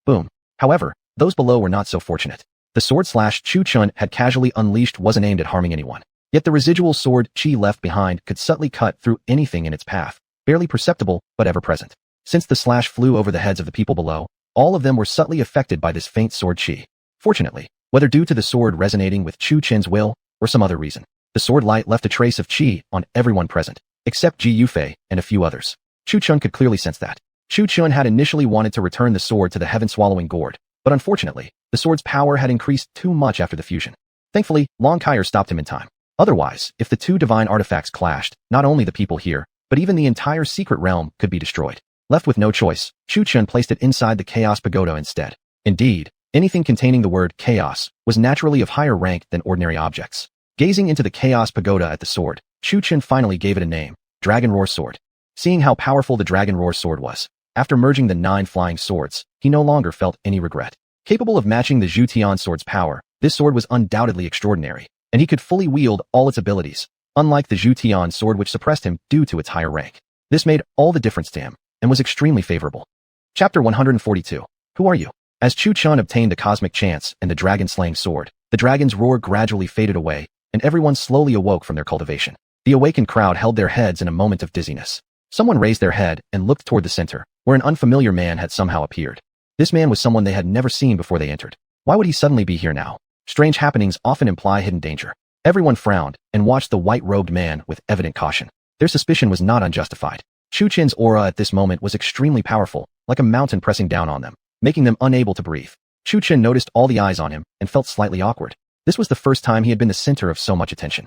Boom. However, those below were not so fortunate. The sword slash Chu Chen had casually unleashed wasn't aimed at harming anyone. Yet the residual sword chi left behind could subtly cut through anything in its path, barely perceptible but ever present. Since the slash flew over the heads of the people below, all of them were subtly affected by this faint sword chi. Fortunately, whether due to the sword resonating with Chu Chen's will or some other reason, the sword light left a trace of chi on everyone present, except Ji Yufei and a few others. Chu Chen could clearly sense that. Chu Chen had initially wanted to return the sword to the heaven-swallowing gourd, but unfortunately, the sword's power had increased too much after the fusion. Thankfully, Long Kair stopped him in time. Otherwise, if the two divine artifacts clashed, not only the people here, but even the entire secret realm could be destroyed. Left with no choice, Chu Chen placed it inside the Chaos Pagoda instead. Indeed, Anything containing the word chaos was naturally of higher rank than ordinary objects. Gazing into the chaos pagoda at the sword, Chu Chen finally gave it a name, Dragon Roar Sword. Seeing how powerful the Dragon Roar Sword was, after merging the 9 flying swords, he no longer felt any regret. Capable of matching the Zhu Tian sword's power, this sword was undoubtedly extraordinary, and he could fully wield all its abilities, unlike the Zhu Tian sword which suppressed him due to its higher rank. This made all the difference to him, and was extremely favorable. Chapter 142. Who are you? As Chu Chen obtained the cosmic chance and the dragon-slaying sword, the dragon's roar gradually faded away, and everyone slowly awoke from their cultivation. The awakened crowd held their heads in a moment of dizziness. Someone raised their head and looked toward the center, where an unfamiliar man had somehow appeared. This man was someone they had never seen before they entered. Why would he suddenly be here now? Strange happenings often imply hidden danger. Everyone frowned and watched the white-robed man with evident caution. Their suspicion was not unjustified. Chu Chen's aura at this moment was extremely powerful, like a mountain pressing down on them, making them unable to breathe. Chu Chen noticed all the eyes on him and felt slightly awkward. This was the first time he had been the center of so much attention.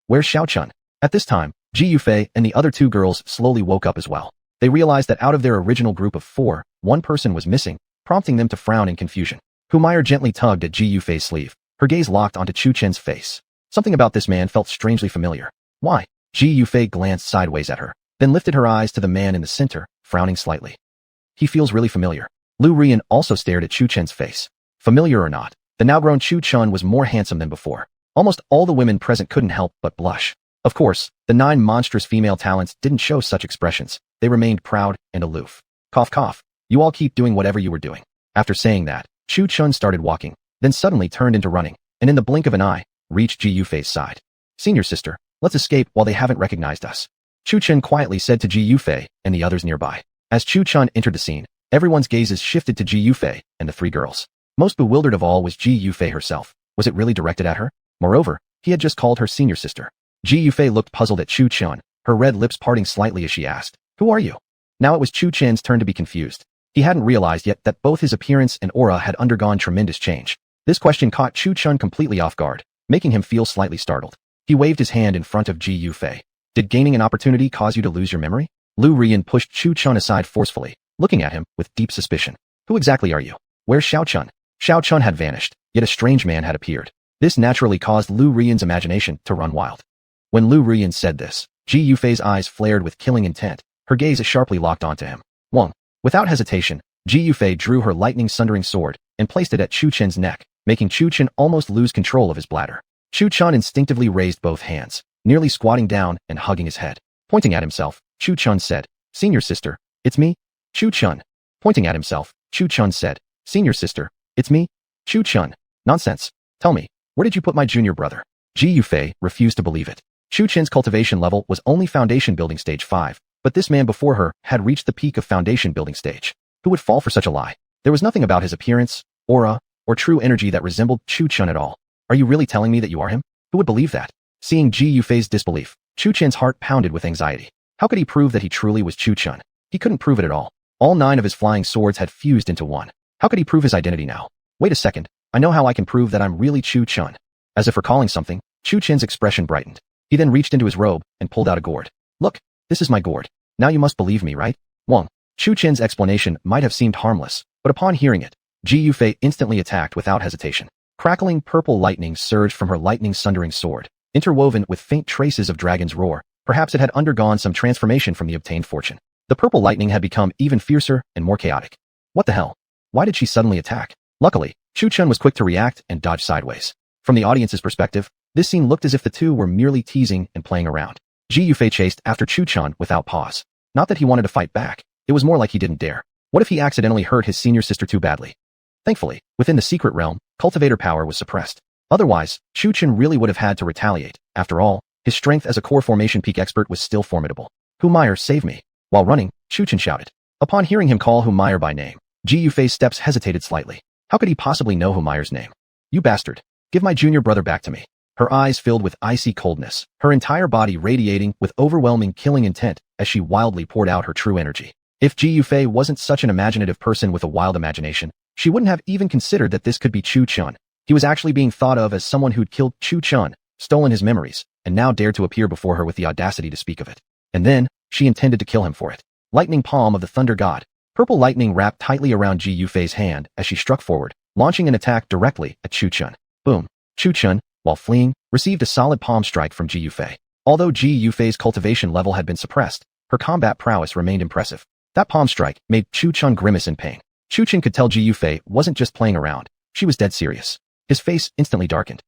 Where's Xiao Chun? At this time, Ji Yufei and the other 2 girls slowly woke up as well. They realized that out of their original group of 4, one person was missing, prompting them to frown in confusion. Humiliation gently tugged at Ji Yufei's sleeve. Her gaze locked onto Chu Chen's face. Something about this man felt strangely familiar. Why? Ji Yufei glanced sideways at her, then lifted her eyes to the man in the center, frowning slightly. He feels really familiar. Lu Rian also stared at Chu Chen's face. Familiar or not, the now-grown Chu Chen was more handsome than before. Almost all the women present couldn't help but blush. Of course, the 9 monstrous female talents didn't show such expressions. They remained proud and aloof. Cough cough. You all keep doing whatever you were doing. After saying that, Chu Chen started walking, then suddenly turned into running, and in the blink of an eye, reached Ji Yufei's side. Senior sister, let's escape while they haven't recognized us. Chu Chen quietly said to Ji Yufei and the others nearby. As Chu Chen entered the scene, everyone's gazes shifted to Ji Yufei and the 3 girls. Most bewildered of all was Ji Yufei herself. Was it really directed at her? Moreover, he had just called her senior sister. Ji Yufei looked puzzled at Chu Chen, her red lips parting slightly as she asked, "Who are you?" Now it was Chu Chen's turn to be confused. He hadn't realized yet that both his appearance and aura had undergone tremendous change. This question caught Chu Chen completely off guard, making him feel slightly startled. He waved his hand in front of Ji Yufei. Did gaining an opportunity cause you to lose your memory? Lu Rian pushed Chu Chen aside forcefully, looking at him with deep suspicion. Who exactly are you? Where's Xiao Chun? Xiao Chun had vanished, yet a strange man had appeared. This naturally caused Lu Rian's imagination to run wild. When Lu Rian said this, Ji Yufei's eyes flared with killing intent, her gaze sharply locked onto him. Wong. Without hesitation, Ji Yufei drew her lightning-sundering sword and placed it at Chu Chen's neck, making Chu Chen almost lose control of his bladder. Chu Chen instinctively raised both hands, nearly squatting down and hugging his head. Pointing at himself, Chu Chen said, "Senior sister, it's me." Chu Chen. Pointing at himself, Chu Chen said, "Senior sister, it's me." Chu Chen. Nonsense. Tell me, where did you put my junior brother? Ji Yufei refused to believe it. Chu Chen's cultivation level was only foundation building stage 5, but this man before her had reached the peak of foundation building stage. Who would fall for such a lie? There was nothing about his appearance, aura, or true energy that resembled Chu Chen at all. Are you really telling me that you are him? Who would believe that? Seeing Ji Yufei's disbelief, Chu Chen's heart pounded with anxiety. How could he prove that he truly was Chu Chen? He couldn't prove it at all. All 9 of his flying swords had fused into one. How could he prove his identity now? Wait a second, I know how I can prove that I'm really Chu Chen. As if recalling something, Chu Chen's expression brightened. He then reached into his robe and pulled out a gourd. Look, this is my gourd. Now you must believe me, right? Wong. Chu Chen's explanation might have seemed harmless, but upon hearing it, Ji Yufei instantly attacked without hesitation. Crackling purple lightning surged from her lightning-sundering sword, interwoven with faint traces of dragon's roar. Perhaps it had undergone some transformation from the obtained fortune. The purple lightning had become even fiercer and more chaotic. What the hell? Why did she suddenly attack? Luckily, Chu Chen was quick to react and dodge sideways. From the audience's perspective, this scene looked as if the two were merely teasing and playing around. Ji Yufei chased after Chu Chen without pause. Not that he wanted to fight back, it was more like he didn't dare. What if he accidentally hurt his senior sister too badly? Thankfully, within the secret realm, cultivator power was suppressed. Otherwise, Chu Chen really would have had to retaliate. After all, his strength as a core formation peak expert was still formidable. Humiliation, save me. While running, Chu Chen shouted. Upon hearing him call Humiliation by name, Ji Yufei's steps hesitated slightly. How could he possibly know Humiliation's name? You bastard. Give my junior brother back to me. Her eyes filled with icy coldness, her entire body radiating with overwhelming killing intent as she wildly poured out her true energy. If Ji Yufei wasn't such an imaginative person with a wild imagination, she wouldn't have even considered that this could be Chu Chen. He was actually being thought of as someone who'd killed Chu Chen, stolen his memories, and now dared to appear before her with the audacity to speak of it. And then, she intended to kill him for it. Lightning palm of the thunder god. Purple lightning wrapped tightly around Ji Yufei's hand as she struck forward, launching an attack directly at Chu Chun. Boom. Chu Chun, while fleeing, received a solid palm strike from Ji Yufei. Although Ji Yufei's cultivation level had been suppressed, her combat prowess remained impressive. That palm strike made Chu Chun grimace in pain. Chu Chun could tell Ji Yufei wasn't just playing around. She was dead serious. His face instantly darkened.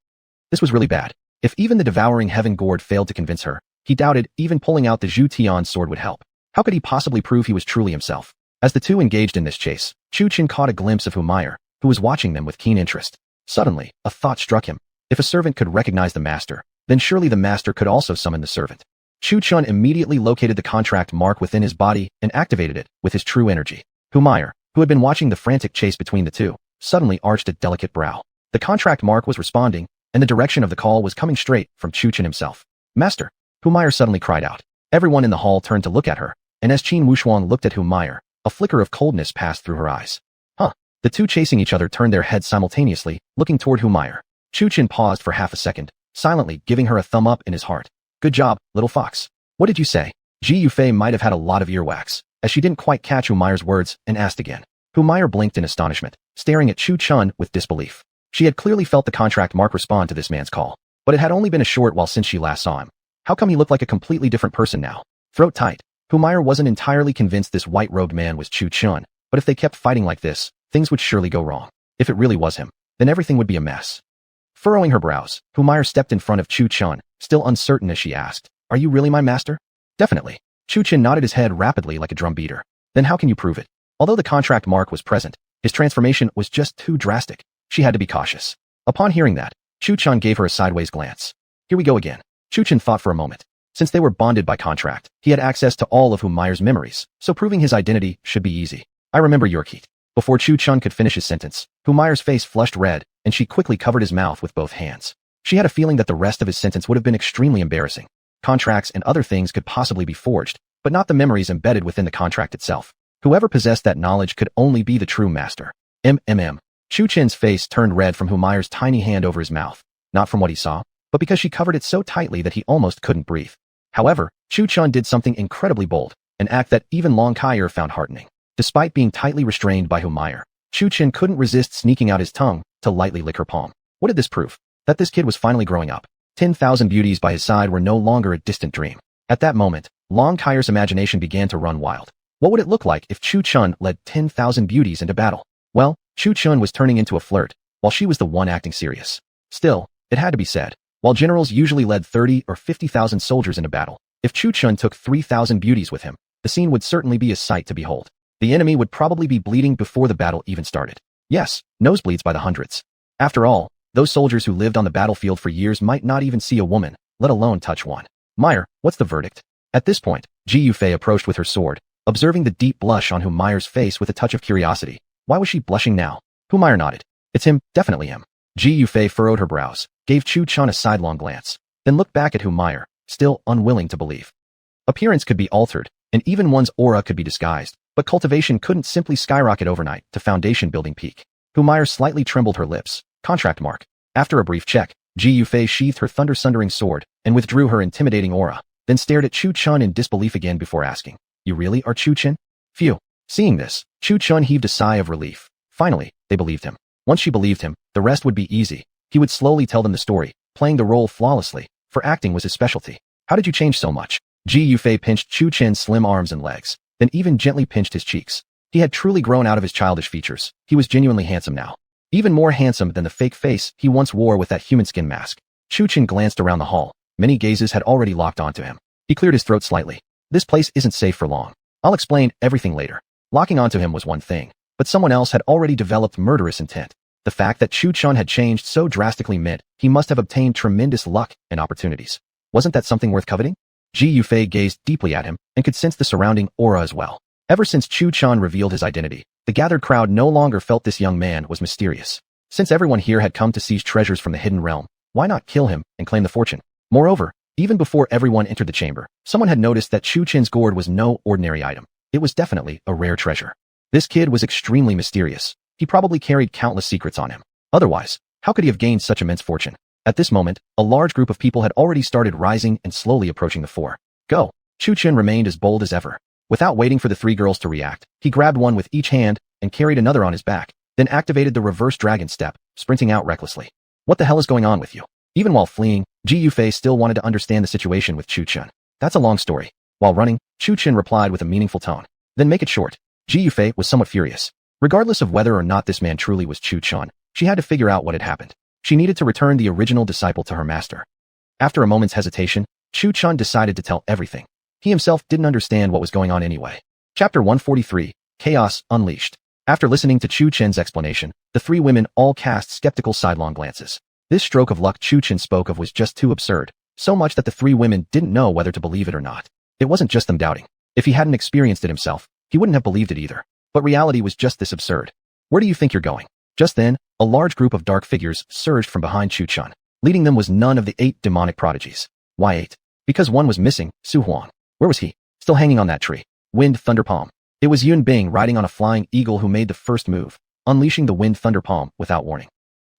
This was really bad. If even the devouring heaven gourd failed to convince her, he doubted even pulling out the Zhu Tian's sword would help. How could he possibly prove he was truly himself? As the two engaged in this chase, Chu Chun caught a glimpse of Humire, who was watching them with keen interest. Suddenly, a thought struck him. If a servant could recognize the master, then surely the master could also summon the servant. Chu Chun immediately located the contract mark within his body and activated it with his true energy. Humire, who had been watching the frantic chase between the two, suddenly arched a delicate brow. The contract mark was responding, and the direction of the call was coming straight from Chu Chun himself. Master! Humire suddenly cried out. Everyone in the hall turned to look at her, and as Qin Wushuang looked at Humire, a flicker of coldness passed through her eyes. Huh. The two chasing each other turned their heads simultaneously, looking toward Humire. Chu Chun paused for half a second, silently giving her a thumb up in his heart. Good job, little fox. What did you say? Ji Yufei might have had a lot of earwax, as she didn't quite catch Humire's words and asked again. Humire blinked in astonishment, staring at Chu Chun with disbelief. She had clearly felt the contract mark respond to this man's call, but it had only been a short while since she last saw him. How come he looked like a completely different person now? Throat tight. Humire wasn't entirely convinced this white-robed man was Chu Chun, but if they kept fighting like this, things would surely go wrong. If it really was him, then everything would be a mess. Furrowing her brows, Humire stepped in front of Chu Chun, still uncertain as she asked, "Are you really my master?" "Definitely." Chu Chun nodded his head rapidly like a drum beater. "Then how can you prove it?" Although the contract mark was present, his transformation was just too drastic. She had to be cautious. Upon hearing that, Chu Chun gave her a sideways glance. Here we go again. Chu Chun thought for a moment. Since they were bonded by contract, he had access to all of Humire's memories, so proving his identity should be easy. "I remember your heat." Before Chu Chun could finish his sentence, Humire's face flushed red, and she quickly covered his mouth with both hands. She had a feeling that the rest of his sentence would have been extremely embarrassing. Contracts and other things could possibly be forged, but not the memories embedded within the contract itself. Whoever possessed that knowledge could only be the true master. Chu Chun's face turned red from Humire's tiny hand over his mouth, not from what he saw, but because she covered it so tightly that he almost couldn't breathe. However, Chu Chun did something incredibly bold, an act that even Long Kaier found heartening. Despite being tightly restrained by Humire, Chu Chun couldn't resist sneaking out his tongue to lightly lick her palm. What did this prove? That this kid was finally growing up. 10,000 beauties by his side were no longer a distant dream. At that moment, Long Kaier's imagination began to run wild. What would it look like if Chu Chun led 10,000 beauties into battle? Well, Chu Chun was turning into a flirt, while she was the one acting serious. Still, it had to be said, while generals usually led 30 or 50,000 soldiers into battle, if Chu Chun took 3,000 beauties with him, the scene would certainly be a sight to behold. The enemy would probably be bleeding before the battle even started. Yes, nosebleeds by the hundreds. After all, those soldiers who lived on the battlefield for years might not even see a woman, let alone touch one. Meyer, what's the verdict? At this point, Ji Yufei approached with her sword, observing the deep blush on Humire's face with a touch of curiosity. Why was she blushing now? Humire nodded. It's him, definitely him. Ji Yufei furrowed her brows, gave Chu Chun a sidelong glance, then looked back at Humire, still unwilling to believe. Appearance could be altered, and even one's aura could be disguised, but cultivation couldn't simply skyrocket overnight to foundation-building peak. Humire slightly trembled her lips. Contract mark. After a brief check, Ji Yufei sheathed her thunder-sundering sword and withdrew her intimidating aura, then stared at Chu Chun in disbelief again before asking, "You really are Chu Chun?" Phew. Seeing this, Chu Chun heaved a sigh of relief. Finally, they believed him. Once she believed him, the rest would be easy. He would slowly tell them the story, playing the role flawlessly, for acting was his specialty. How did you change so much? Ji Yufei pinched Chu Chun's slim arms and legs, then even gently pinched his cheeks. He had truly grown out of his childish features. He was genuinely handsome now. Even more handsome than the fake face he once wore with that human skin mask. Chu Chun glanced around the hall. Many gazes had already locked onto him. He cleared his throat slightly. This place isn't safe for long. I'll explain everything later. Locking onto him was one thing, but someone else had already developed murderous intent. The fact that Chu Chun had changed so drastically meant he must have obtained tremendous luck and opportunities. Wasn't that something worth coveting? Ji Yufei gazed deeply at him and could sense the surrounding aura as well. Ever since Chu Chun revealed his identity, the gathered crowd no longer felt this young man was mysterious. Since everyone here had come to seize treasures from the hidden realm, why not kill him and claim the fortune? Moreover, even before everyone entered the chamber, someone had noticed that Chu Chun's gourd was no ordinary item. It was definitely a rare treasure. This kid was extremely mysterious. He probably carried countless secrets on him. Otherwise, how could he have gained such immense fortune? At this moment, a large group of people had already started rising and slowly approaching the fore. Go! Chu Chun remained as bold as ever. Without waiting for the three girls to react, he grabbed one with each hand and carried another on his back, then activated the reverse dragon step, sprinting out recklessly. What the hell is going on with you? Even while fleeing, Ji Yufei still wanted to understand the situation with Chu Chun. That's a long story. While running, Chu Chun replied with a meaningful tone. Then make it short. Ji Yufei was somewhat furious. Regardless of whether or not this man truly was Chu Chun, she had to figure out what had happened. She needed to return the original disciple to her master. After a moment's hesitation, Chu Chun decided to tell everything. He himself didn't understand what was going on anyway. Chapter 143, Chaos Unleashed. After listening to Chu Chun's explanation, the three women all cast skeptical sidelong glances. This stroke of luck Chu Chun spoke of was just too absurd, so much that the three women didn't know whether to believe it or not. It wasn't just them doubting. If he hadn't experienced it himself, he wouldn't have believed it either. But reality was just this absurd. Where do you think you're going? Just then, a large group of dark figures surged from behind Chu Chun. Leading them was none of the 8 demonic prodigies. Why 8? Because one was missing, Su Huang. Where was he? Still hanging on that tree. Wind Thunder Palm. It was Yun Bing riding on a flying eagle who made the first move, unleashing the Wind Thunder Palm without warning.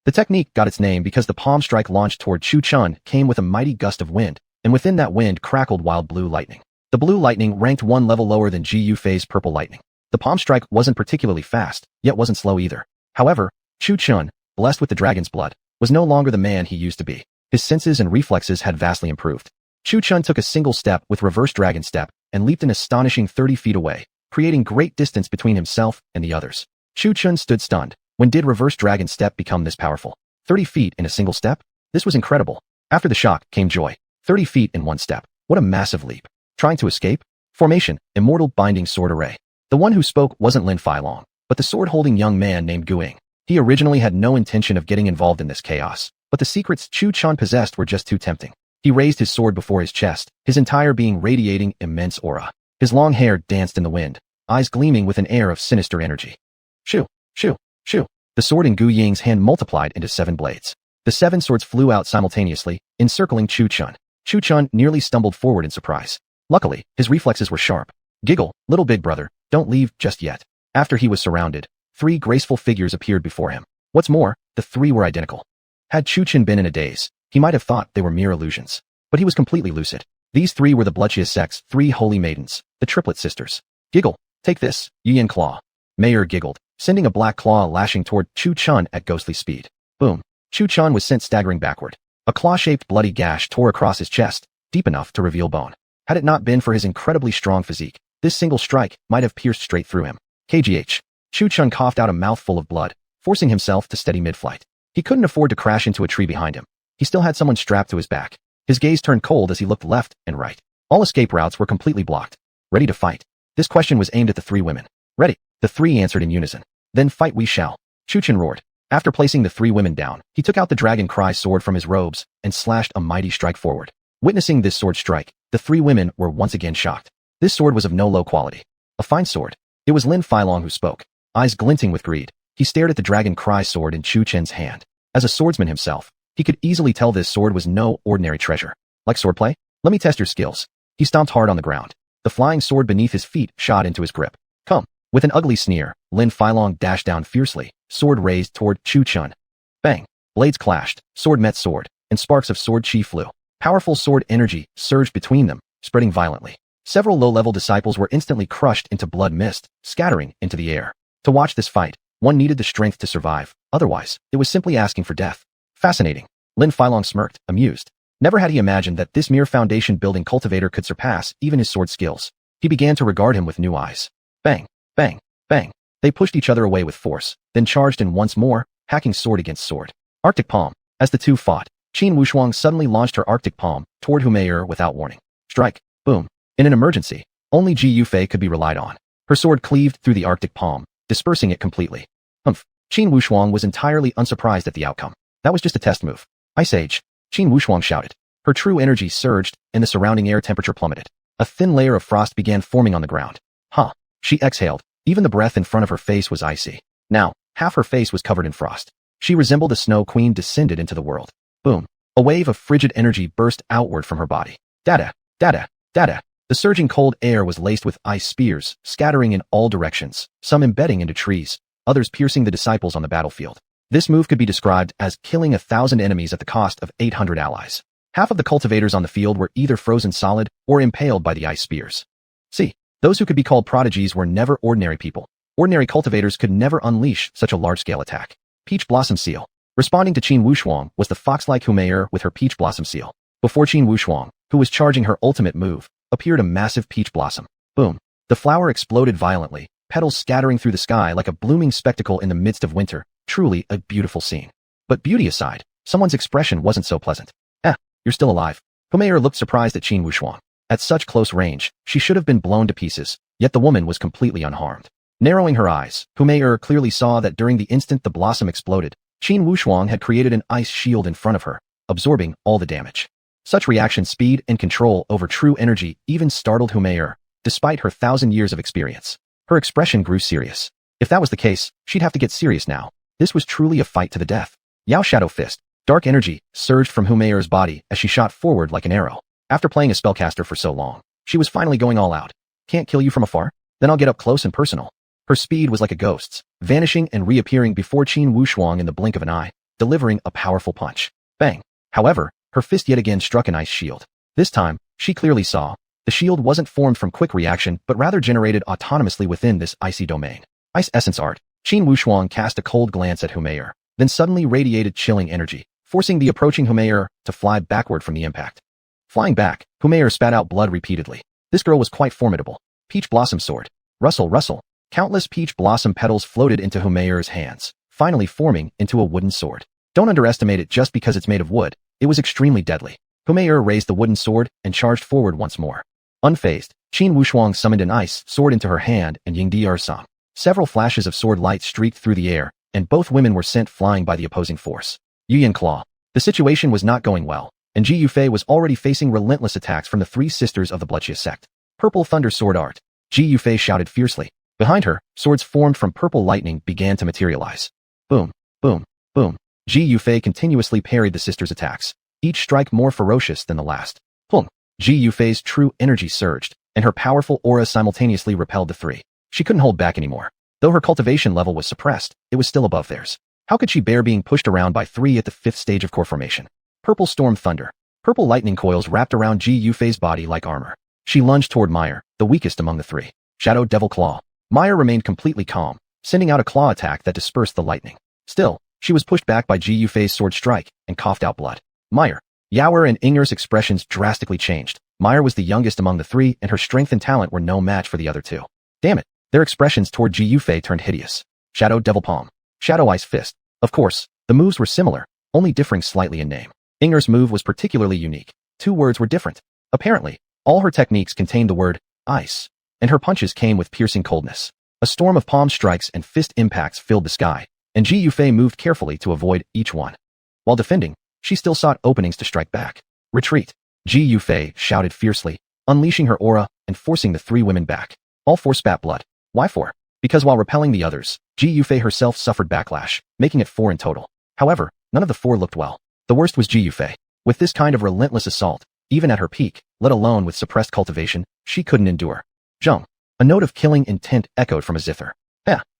The technique got its name because the palm strike launched toward Chu Chun came with a mighty gust of wind, and within that wind crackled wild blue lightning. The blue lightning ranked one level lower than Ji Yufei's purple lightning. The palm strike wasn't particularly fast, yet wasn't slow either. However, Chu Chun, blessed with the dragon's blood, was no longer the man he used to be. His senses and reflexes had vastly improved. Chu Chun took a single step with reverse dragon step and leaped an astonishing 30 feet away, creating great distance between himself and the others. Chu Chun stood stunned. When did reverse dragon step become this powerful? 30 feet in a single step? This was incredible. After the shock came joy. 30 feet in one step. What a massive leap. Trying to escape? Formation, Immortal Binding Sword Array. The one who spoke wasn't Lin Feilong, but the sword-holding young man named Guing. He originally had no intention of getting involved in this chaos, but the secrets Chu Chun possessed were just too tempting. He raised his sword before his chest, his entire being radiating immense aura. His long hair danced in the wind, eyes gleaming with an air of sinister energy. Shoo, shoo, shoo. The sword in Gu Ying's hand multiplied into 7 blades. The 7 swords flew out simultaneously, encircling Chu Chun. Chu Chun nearly stumbled forward in surprise. Luckily, his reflexes were sharp. Giggle, little big brother, don't leave just yet. After he was surrounded, 3 graceful figures appeared before him. What's more, the 3 were identical. Had Chu Chun been in a daze, he might have thought they were mere illusions. But he was completely lucid. These 3 were the Bloodshia sect's 3 holy maidens, the triplet sisters. Giggle, take this, Yin Claw. Mayor giggled, sending a black claw lashing toward Chu Chun at ghostly speed. Boom. Chu Chun was sent staggering backward. A claw-shaped bloody gash tore across his chest, deep enough to reveal bone. Had it not been for his incredibly strong physique, this single strike might have pierced straight through him. KGH. Chu Chun coughed out a mouthful of blood, forcing himself to steady mid-flight. He couldn't afford to crash into a tree behind him. He still had someone strapped to his back. His gaze turned cold as he looked left and right. All escape routes were completely blocked. Ready to fight? This question was aimed at the 3 women. Ready. The 3 answered in unison. Then fight we shall. Chu Chun roared. After placing the 3 women down, he took out the Dragon Cry sword from his robes and slashed a mighty strike forward. Witnessing this sword strike, the 3 women were once again shocked. This sword was of no low quality. A fine sword. It was Lin Feilong who spoke. Eyes glinting with greed, he stared at the Dragon Cry sword in Chu Chun's hand. As a swordsman himself, he could easily tell this sword was no ordinary treasure. Like swordplay? Let me test your skills. He stomped hard on the ground. The flying sword beneath his feet shot into his grip. Come. With an ugly sneer, Lin Feilong dashed down fiercely, sword raised toward Chu Chun. Bang! Blades clashed, sword met sword, and sparks of sword chi flew. Powerful sword energy surged between them, spreading violently. Several low-level disciples were instantly crushed into blood mist, scattering into the air. To watch this fight, one needed the strength to survive, otherwise, it was simply asking for death. Fascinating. Lin Feilong smirked, amused. Never had he imagined that this mere foundation-building cultivator could surpass even his sword skills. He began to regard him with new eyes. Bang! Bang! Bang! They pushed each other away with force, then charged in once more, hacking sword against sword. Arctic Palm. As the two fought, Qin Wushuang suddenly launched her Arctic Palm toward Humiliation without warning. Strike. Boom. In an emergency, only Ji Yufei could be relied on. Her sword cleaved through the Arctic Palm, dispersing it completely. Humph. Qin Wushuang was entirely unsurprised at the outcome. That was just a test move. Ice Age. Qin Wushuang shouted. Her true energy surged, and the surrounding air temperature plummeted. A thin layer of frost began forming on the ground. Huh. She exhaled. Even the breath in front of her face was icy. Now, half her face was covered in frost. She resembled a snow queen descended into the world. Boom. A wave of frigid energy burst outward from her body. Dada, dada, dada. The surging cold air was laced with ice spears, scattering in all directions, some embedding into trees, others piercing the disciples on the battlefield. This move could be described as killing 1,000 enemies at the cost of 800 allies. Half of the cultivators on the field were either frozen solid or impaled by the ice spears. See, those who could be called prodigies were never ordinary people. Ordinary cultivators could never unleash such a large-scale attack. Peach Blossom Seal. Responding to Qin Wushuang was the fox-like Humiliation with her Peach Blossom Seal. Before Qin Wushuang, who was charging her ultimate move, appeared a massive peach blossom. Boom. The flower exploded violently, petals scattering through the sky like a blooming spectacle in the midst of winter. Truly a beautiful scene. But beauty aside, someone's expression wasn't so pleasant. You're still alive. Humiliation looked surprised at Qin Wushuang. At such close range, she should have been blown to pieces, yet the woman was completely unharmed. Narrowing her eyes, Humiliation clearly saw that during the instant the blossom exploded, Qin Wushuang had created an ice shield in front of her, absorbing all the damage. Such reaction speed and control over true energy even startled Humiliation, despite her 1,000 years of experience. Her expression grew serious. If that was the case, she'd have to get serious now. This was truly a fight to the death. Yao Shadow Fist. Dark energy surged from Humiliation's body as she shot forward like an arrow. After playing a spellcaster for so long, she was finally going all out. Can't kill you from afar? Then I'll get up close and personal. Her speed was like a ghost's, vanishing and reappearing before Qin Wushuang in the blink of an eye, delivering a powerful punch. Bang! However, her fist yet again struck an ice shield. This time, she clearly saw, the shield wasn't formed from quick reaction but rather generated autonomously within this icy domain. Ice Essence Art. Qin Wushuang cast a cold glance at Humiliation, then suddenly radiated chilling energy, forcing the approaching Humiliation to fly backward from the impact. Flying back, Humiliation spat out blood repeatedly. This girl was quite formidable. Peach Blossom Sword. Rustle, rustle. Countless peach blossom petals floated into Humiliation's hands, finally forming into a wooden sword. Don't underestimate it just because it's made of wood. It was extremely deadly. Humiliation raised the wooden sword and charged forward once more. Unfazed, Qin Wushuang summoned an ice sword into her hand and Yingdi Ersam. Several flashes of sword light streaked through the air, and both women were sent flying by the opposing force. Yuyan Claw. The situation was not going well, and Ji Yufei was already facing relentless attacks from the three sisters of the Bloodshia sect. Purple Thunder Sword Art. Ji Yufei shouted fiercely. Behind her, swords formed from purple lightning began to materialize. Boom, boom, boom. Ji Yufei continuously parried the sisters' attacks, each strike more ferocious than the last. Boom. Ji Yufei's true energy surged, and her powerful aura simultaneously repelled the three. She couldn't hold back anymore. Though her cultivation level was suppressed, it was still above theirs. How could she bear being pushed around by three at the 5th stage of core formation? Purple Storm Thunder. Purple lightning coils wrapped around Ji Yufei's body like armor. She lunged toward Meyer, the weakest among the three. Shadow Devil Claw. Meyer remained completely calm, sending out a claw attack that dispersed the lightning. Still, she was pushed back by Ji Yufei's sword strike and coughed out blood. Meyer. Yaoer and Ingner's expressions drastically changed. Meyer was the youngest among the three, and her strength and talent were no match for the other two. Damn it. Their expressions toward Ji Yufei turned hideous. Shadow Devil Palm. Shadow Ice Fist. Of course, the moves were similar, only differing slightly in name. Ingner's move was particularly unique. 2 words were different. Apparently, all her techniques contained the word ice, and her punches came with piercing coldness. A storm of palm strikes and fist impacts filled the sky, and Ji Yufei moved carefully to avoid each one. While defending, she still sought openings to strike back. Retreat. Ji Yufei shouted fiercely, unleashing her aura and forcing the 3 women back. All 4 spat blood. Why 4? Because while repelling the others, Ji Yufei herself suffered backlash, making it 4 in total. However, none of the 4 looked well. The worst was Ji Yufei. With this kind of relentless assault, even at her peak, let alone with suppressed cultivation, she couldn't endure. Zheng. A note of killing intent echoed from a zither.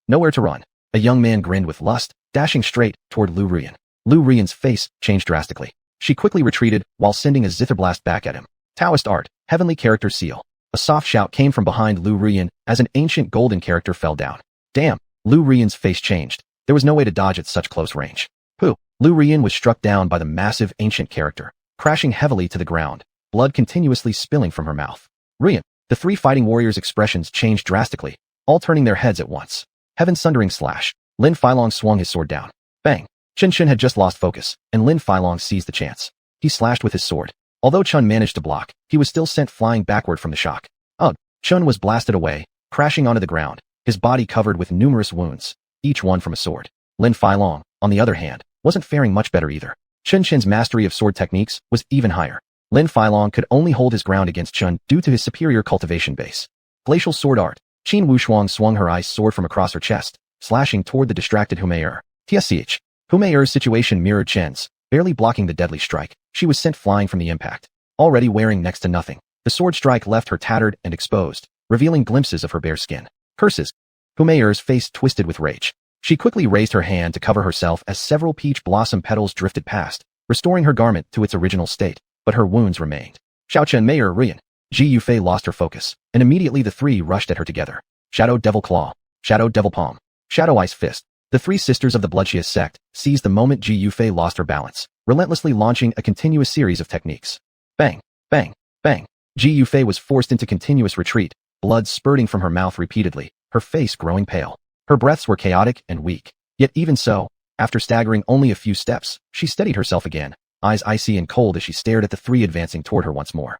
Nowhere to run. A young man grinned with lust, dashing straight toward Lu Rian. Lu Rian's face changed drastically. She quickly retreated while sending a zither blast back at him. Taoist Art. Heavenly Character Seal. A soft shout came from behind Lu Rian as an ancient golden character fell down. Damn, Lu Rian's face changed. There was no way to dodge at such close range. Pooh. Lu Rian was struck down by the massive ancient character, crashing heavily to the ground, blood continuously spilling from her mouth. Rian. The 3 fighting warriors' expressions changed drastically, all turning their heads at once. Heaven's Sundering Slash. Lin Filong swung his sword down. Bang. Chen Chen had just lost focus, and Lin Filong seized the chance. He slashed with his sword. Although Chun managed to block, he was still sent flying backward from the shock. Ugh. Chun was blasted away, crashing onto the ground, his body covered with numerous wounds, each one from a sword. Lin Filong, on the other hand, wasn't faring much better either. Chen Chen's mastery of sword techniques was even higher. Lin Filong could only hold his ground against Chun due to his superior cultivation base. Glacial Sword Art. Qin Wushuang swung her ice sword from across her chest, slashing toward the distracted Humiliation. TSCH. Humiliation's situation mirrored Chen's. Barely blocking the deadly strike, she was sent flying from the impact. Already wearing next to nothing, the sword strike left her tattered and exposed, revealing glimpses of her bare skin. Curses. Humiliation's face twisted with rage. She quickly raised her hand to cover herself as several peach blossom petals drifted past, restoring her garment to its original state, but her wounds remained. Xiaochen Mayor Rian. Ji Yufei lost her focus, and immediately the 3 rushed at her together. Shadow Devil Claw. Shadow Devil Palm. Shadow Ice Fist. The three sisters of the Bloodshia sect seized the moment Ji Yufei lost her balance, relentlessly launching a continuous series of techniques. Bang, bang, bang. Ji Yufei was forced into continuous retreat, blood spurting from her mouth repeatedly, her face growing pale. Her breaths were chaotic and weak. Yet even so, after staggering only a few steps, she steadied herself again, eyes icy and cold as she stared at the three advancing toward her once more.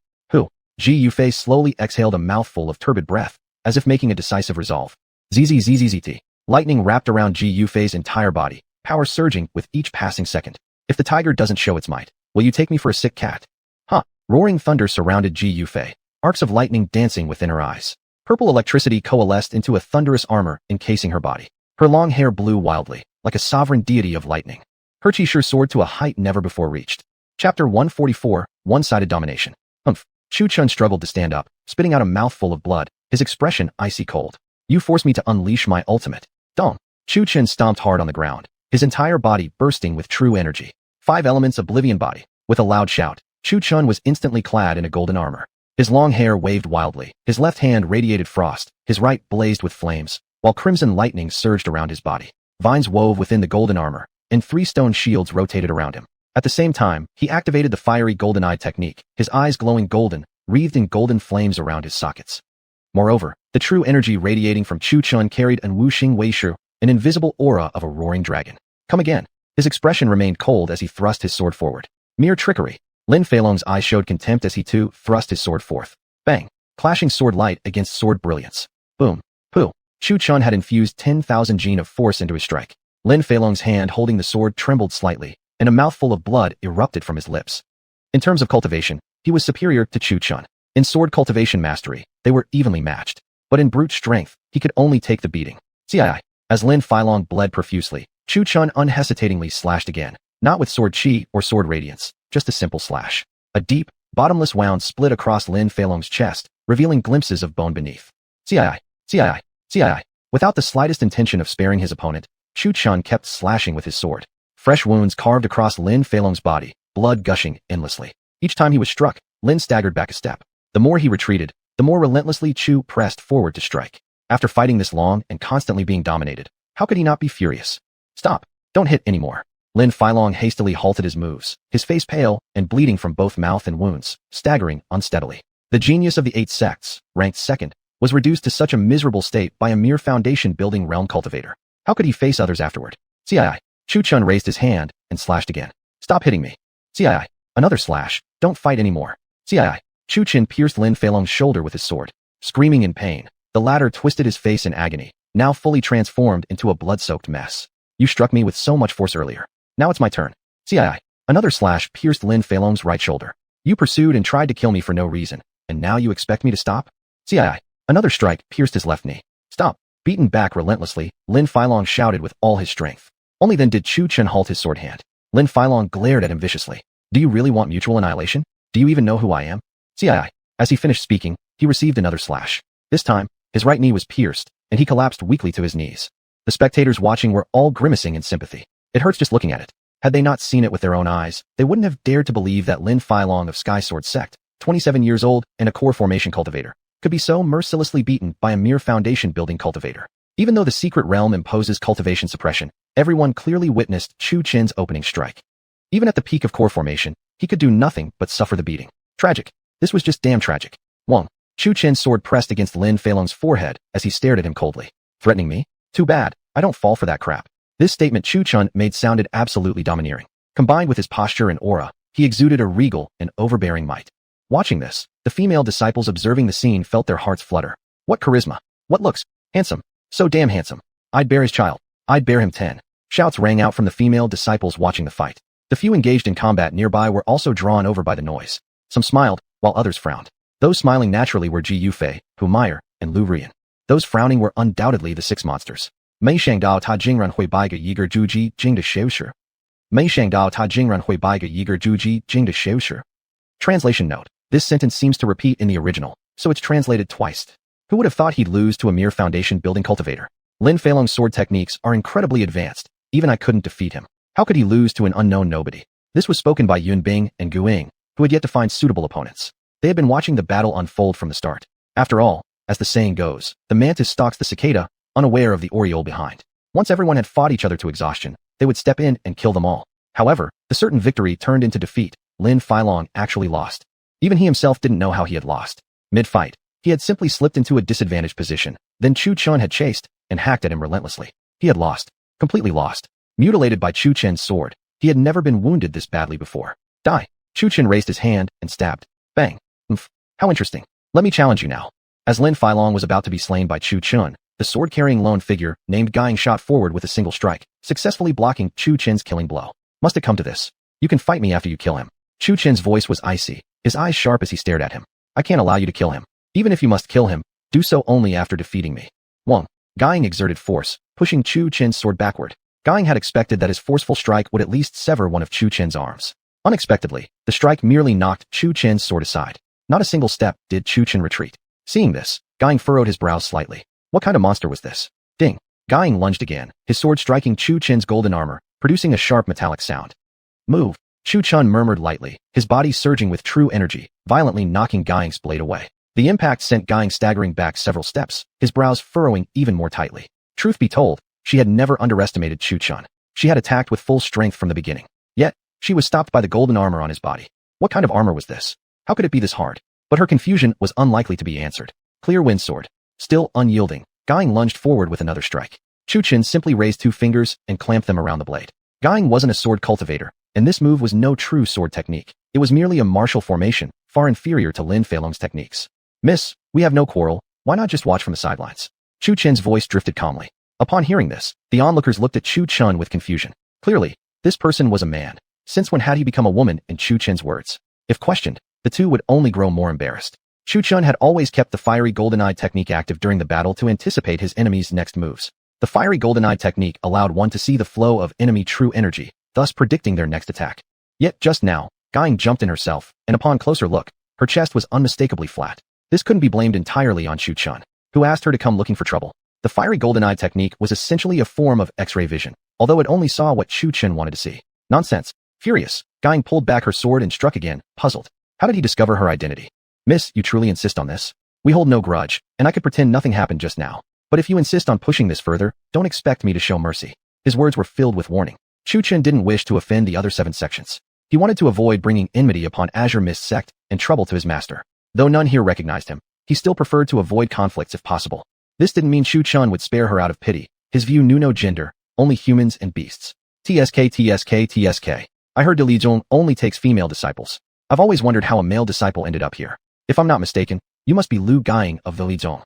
Ji Yufei slowly exhaled a mouthful of turbid breath, as if making a decisive resolve. ZZZZZT. Lightning wrapped around Ji Yufei's entire body, power surging with each passing second. If the tiger doesn't show its might, will you take me for a sick cat? Huh. Roaring thunder surrounded Ji Yufei, arcs of lightning dancing within her eyes. Purple electricity coalesced into a thunderous armor encasing her body. Her long hair blew wildly, like a sovereign deity of lightning. Her chi soared to a height never before reached. Chapter 144, One-Sided Domination. Chu Chun struggled to stand up, spitting out a mouthful of blood, his expression icy cold. You forced me to unleash my ultimate. Dong. Chu Chun stomped hard on the ground, his entire body bursting with true energy. 5 elements oblivion body. With a loud shout, Chu Chun was instantly clad in a golden armor. His long hair waved wildly, his left hand radiated frost, his right blazed with flames, while crimson lightning surged around his body. Vines wove within the golden armor, and 3 stone shields rotated around him. At the same time, he activated the fiery golden eye technique, his eyes glowing golden, wreathed in golden flames around his sockets. Moreover, the true energy radiating from Chu Chun carried an wuxing weishu, an invisible aura of a roaring dragon. Come again. His expression remained cold as he thrust his sword forward. Mere trickery. Lin Feilong's eyes showed contempt as he too thrust his sword forth. Bang. Clashing sword light against sword brilliance. Boom. Pooh. Chu Chun had infused 10,000 gene of force into his strike. Lin Feilong's hand holding the sword trembled slightly, and a mouthful of blood erupted from his lips. In terms of cultivation, he was superior to Chu Chun. In sword cultivation mastery, they were evenly matched. But in brute strength, he could only take the beating. CII. As Lin Feilong bled profusely, Chu Chun unhesitatingly slashed again, not with sword chi or sword radiance, just a simple slash. A deep, bottomless wound split across Lin Feilong's chest, revealing glimpses of bone beneath. CII. CII. CII. Without the slightest intention of sparing his opponent, Chu Chun kept slashing with his sword. Fresh wounds carved across Lin Feilong's body, blood gushing endlessly. Each time he was struck, Lin staggered back a step. The more he retreated, the more relentlessly Chu pressed forward to strike. After fighting this long and constantly being dominated, how could he not be furious? Stop. Don't hit anymore. Lin Feilong hastily halted his moves, his face pale and bleeding from both mouth and wounds, staggering unsteadily. The genius of the 8 sects, ranked second, was reduced to such a miserable state by a mere foundation-building realm cultivator. How could he face others afterward? CII. Chu Chun raised his hand and slashed again. Stop hitting me. CII. Another slash. Don't fight anymore. CII. Chu Chun pierced Lin Feilong's shoulder with his sword. Screaming in pain, the latter twisted his face in agony, now fully transformed into a blood-soaked mess. You struck me with so much force earlier. Now it's my turn. CII. Another slash pierced Lin Feilong's right shoulder. You pursued and tried to kill me for no reason, and now you expect me to stop? CII. Another strike pierced his left knee. Stop. Beaten back relentlessly, Lin Feilong shouted with all his strength. Only then did Chu Chun halt his sword hand. Lin Feilong glared at him viciously. Do you really want mutual annihilation? Do you even know who I am? CII. As he finished speaking, he received another slash. This time, his right knee was pierced, and he collapsed weakly to his knees. The spectators watching were all grimacing in sympathy. It hurts just looking at it. Had they not seen it with their own eyes, they wouldn't have dared to believe that Lin Feilong of Sky Sword Sect, 27 years old and a core formation cultivator, could be so mercilessly beaten by a mere foundation-building cultivator. Even though the secret realm imposes cultivation suppression, everyone clearly witnessed Chu Chun's opening strike. Even at the peak of core formation, he could do nothing but suffer the beating. Tragic. This was just damn tragic. Wong. Chu Chun's sword pressed against Lin Feilong's forehead as he stared at him coldly. Threatening me? Too bad. I don't fall for that crap. This statement Chu Chun made sounded absolutely domineering. Combined with his posture and aura, he exuded a regal and overbearing might. Watching this, the female disciples observing the scene felt their hearts flutter. What charisma. What looks. Handsome. So damn handsome. I'd bear his child. I'd bear him 10. Shouts rang out from the female disciples watching the fight. The few engaged in combat nearby were also drawn over by the noise. Some smiled, while others frowned. Those smiling naturally were Ji Yufei, Hu Meyer, and Lu Rian. Those frowning were undoubtedly the 6 monsters. Mei Shangdao Ta Jingran Hui Bai Ge Yiger Juji Jing de Xiushi. Mei Shangdao Ta Jingran Hui Bai Ge Yiger Juji Jing de Xiushi. Translation note. This sentence seems to repeat in the original, so it's translated twice. Who would have thought he'd lose to a mere foundation-building cultivator? Lin Feilong's sword techniques are incredibly advanced. Even I couldn't defeat him. How could he lose to an unknown nobody? This was spoken by Yun Bing and Gu Ying, who had yet to find suitable opponents. They had been watching the battle unfold from the start. After all, as the saying goes, the mantis stalks the cicada, unaware of the aureole behind. Once everyone had fought each other to exhaustion, they would step in and kill them all. However, the certain victory turned into defeat. Lin Feilong actually lost. Even he himself didn't know how he had lost. Mid-fight, he had simply slipped into a disadvantaged position. Then Chu Chun had chased and hacked at him relentlessly. He had lost. Completely lost. Mutilated by Chu Chen's sword. He had never been wounded this badly before. Die. Chu Chen raised his hand and stabbed. Bang. How interesting. Let me challenge you now. As Lin Feilong was about to be slain by Chu Chun, the sword-carrying lone figure named Guiying shot forward with a single strike, successfully blocking Chu Chen's killing blow. Must it come to this? You can fight me after you kill him. Chu Chen's voice was icy, his eyes sharp as he stared at him. I can't allow you to kill him. Even if you must kill him, do so only after defeating me. Wong. Guiying exerted force, pushing Chu Chen's sword backward. Guiying had expected that his forceful strike would at least sever one of Chu Chen's arms. Unexpectedly, the strike merely knocked Chu Chen's sword aside. Not a single step did Chu Chen retreat. Seeing this, Guiying furrowed his brows slightly. What kind of monster was this? Ding. Guiying lunged again, his sword striking Chu Chen's golden armor, producing a sharp metallic sound. Move. Chu Chun murmured lightly, his body surging with true energy, violently knocking Guiying's blade away. The impact sent Guiying staggering back several steps, his brows furrowing even more tightly. Truth be told, she had never underestimated Chu Chun. She had attacked with full strength from the beginning. Yet, she was stopped by the golden armor on his body. What kind of armor was this? How could it be this hard? But her confusion was unlikely to be answered. Clear wind sword. Still unyielding, Guiying lunged forward with another strike. Chu Chen simply raised two fingers and clamped them around the blade. Guiying wasn't a sword cultivator, and this move was no true sword technique. It was merely a martial formation, far inferior to Lin Feilong's techniques. Miss, we have no quarrel. Why not just watch from the sidelines? Chu Chen's voice drifted calmly. Upon hearing this, the onlookers looked at Chu Chun with confusion. Clearly, this person was a man. Since when had he become a woman, in Chu Chen's words? If questioned, the two would only grow more embarrassed. Chu Chun had always kept the fiery golden eye technique active during the battle to anticipate his enemy's next moves. The fiery golden eye technique allowed one to see the flow of enemy true energy, thus predicting their next attack. Yet just now, Guiying jumped in herself, and upon closer look, her chest was unmistakably flat. This couldn't be blamed entirely on Chu Chun, who asked her to come looking for trouble. The fiery golden eye technique was essentially a form of X-ray vision, although it only saw what Chu Chun wanted to see. Nonsense. Furious, Guiying pulled back her sword and struck again, puzzled. How did he discover her identity? Miss, you truly insist on this? We hold no grudge, and I could pretend nothing happened just now. But if you insist on pushing this further, don't expect me to show mercy. His words were filled with warning. Chu Chen didn't wish to offend the other 7 sections. He wanted to avoid bringing enmity upon Azure Mist sect and trouble to his master. Though none here recognized him, he still preferred to avoid conflicts if possible. This didn't mean Chu Chun would spare her out of pity. His view knew no gender, only humans and beasts. TSK. I heard De Lijong only takes female disciples. I've always wondered how a male disciple ended up here. If I'm not mistaken, you must be Lu Guiying of the Lijong.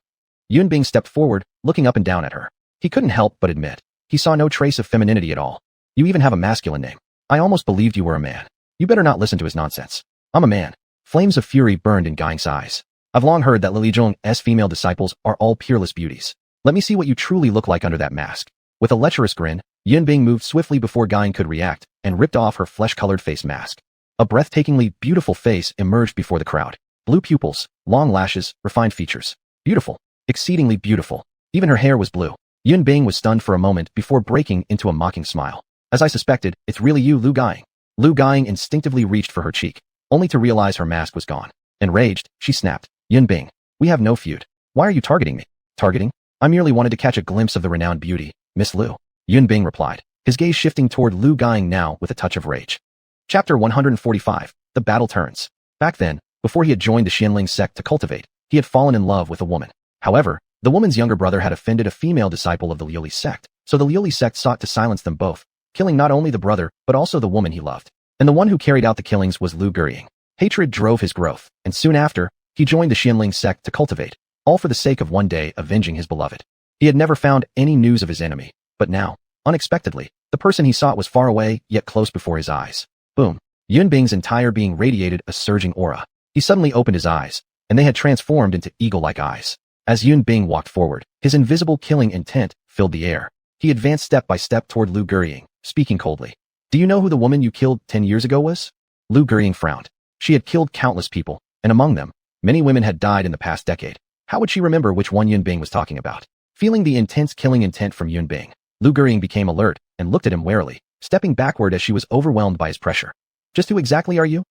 Yunbing stepped forward, looking up and down at her. He couldn't help but admit, he saw no trace of femininity at all. You even have a masculine name. I almost believed you were a man. You better not listen to his nonsense. I'm a man. Flames of fury burned in Guiying's eyes. I've long heard that Li Lijong's female disciples are all peerless beauties. Let me see what you truly look like under that mask. With a lecherous grin, Yunbing moved swiftly before Guiying could react and ripped off her flesh-colored face mask. A breathtakingly beautiful face emerged before the crowd. Blue pupils, long lashes, refined features. Beautiful. Exceedingly beautiful. Even her hair was blue. Yunbing was stunned for a moment before breaking into a mocking smile. As I suspected, it's really you, Lu Guiying. Lu Guiying instinctively reached for her cheek, only to realize her mask was gone. Enraged, she snapped, Yunbing, we have no feud. Why are you targeting me? Targeting? I merely wanted to catch a glimpse of the renowned beauty, Miss Lu. Yunbing replied, his gaze shifting toward Lu Guiying now with a touch of rage. Chapter 145, The Battle Turns. Back then, before he had joined the Xianling sect to cultivate, he had fallen in love with a woman. However, the woman's younger brother had offended a female disciple of the Liuli sect, so the Liuli sect sought to silence them both, killing not only the brother, but also the woman he loved. And the one who carried out the killings was Lu Guiying. Hatred drove his growth, and soon after, he joined the Xianling sect to cultivate, all for the sake of one day avenging his beloved. He had never found any news of his enemy, but now, unexpectedly, the person he sought was far away, yet close before his eyes. Boom. Yunbing's entire being radiated a surging aura. He suddenly opened his eyes, and they had transformed into eagle-like eyes. As Yunbing walked forward, his invisible killing intent filled the air. He advanced step by step toward Lu Guiying, speaking coldly. Do you know who the woman you killed 10 years ago was? Lu Guiying frowned. She had killed countless people, and among them, many women had died in the past decade. How would she remember which one Yunbing was talking about? Feeling the intense killing intent from Yunbing, Lu Guiying became alert and looked at him warily, stepping backward as she was overwhelmed by his pressure. Just who exactly are you?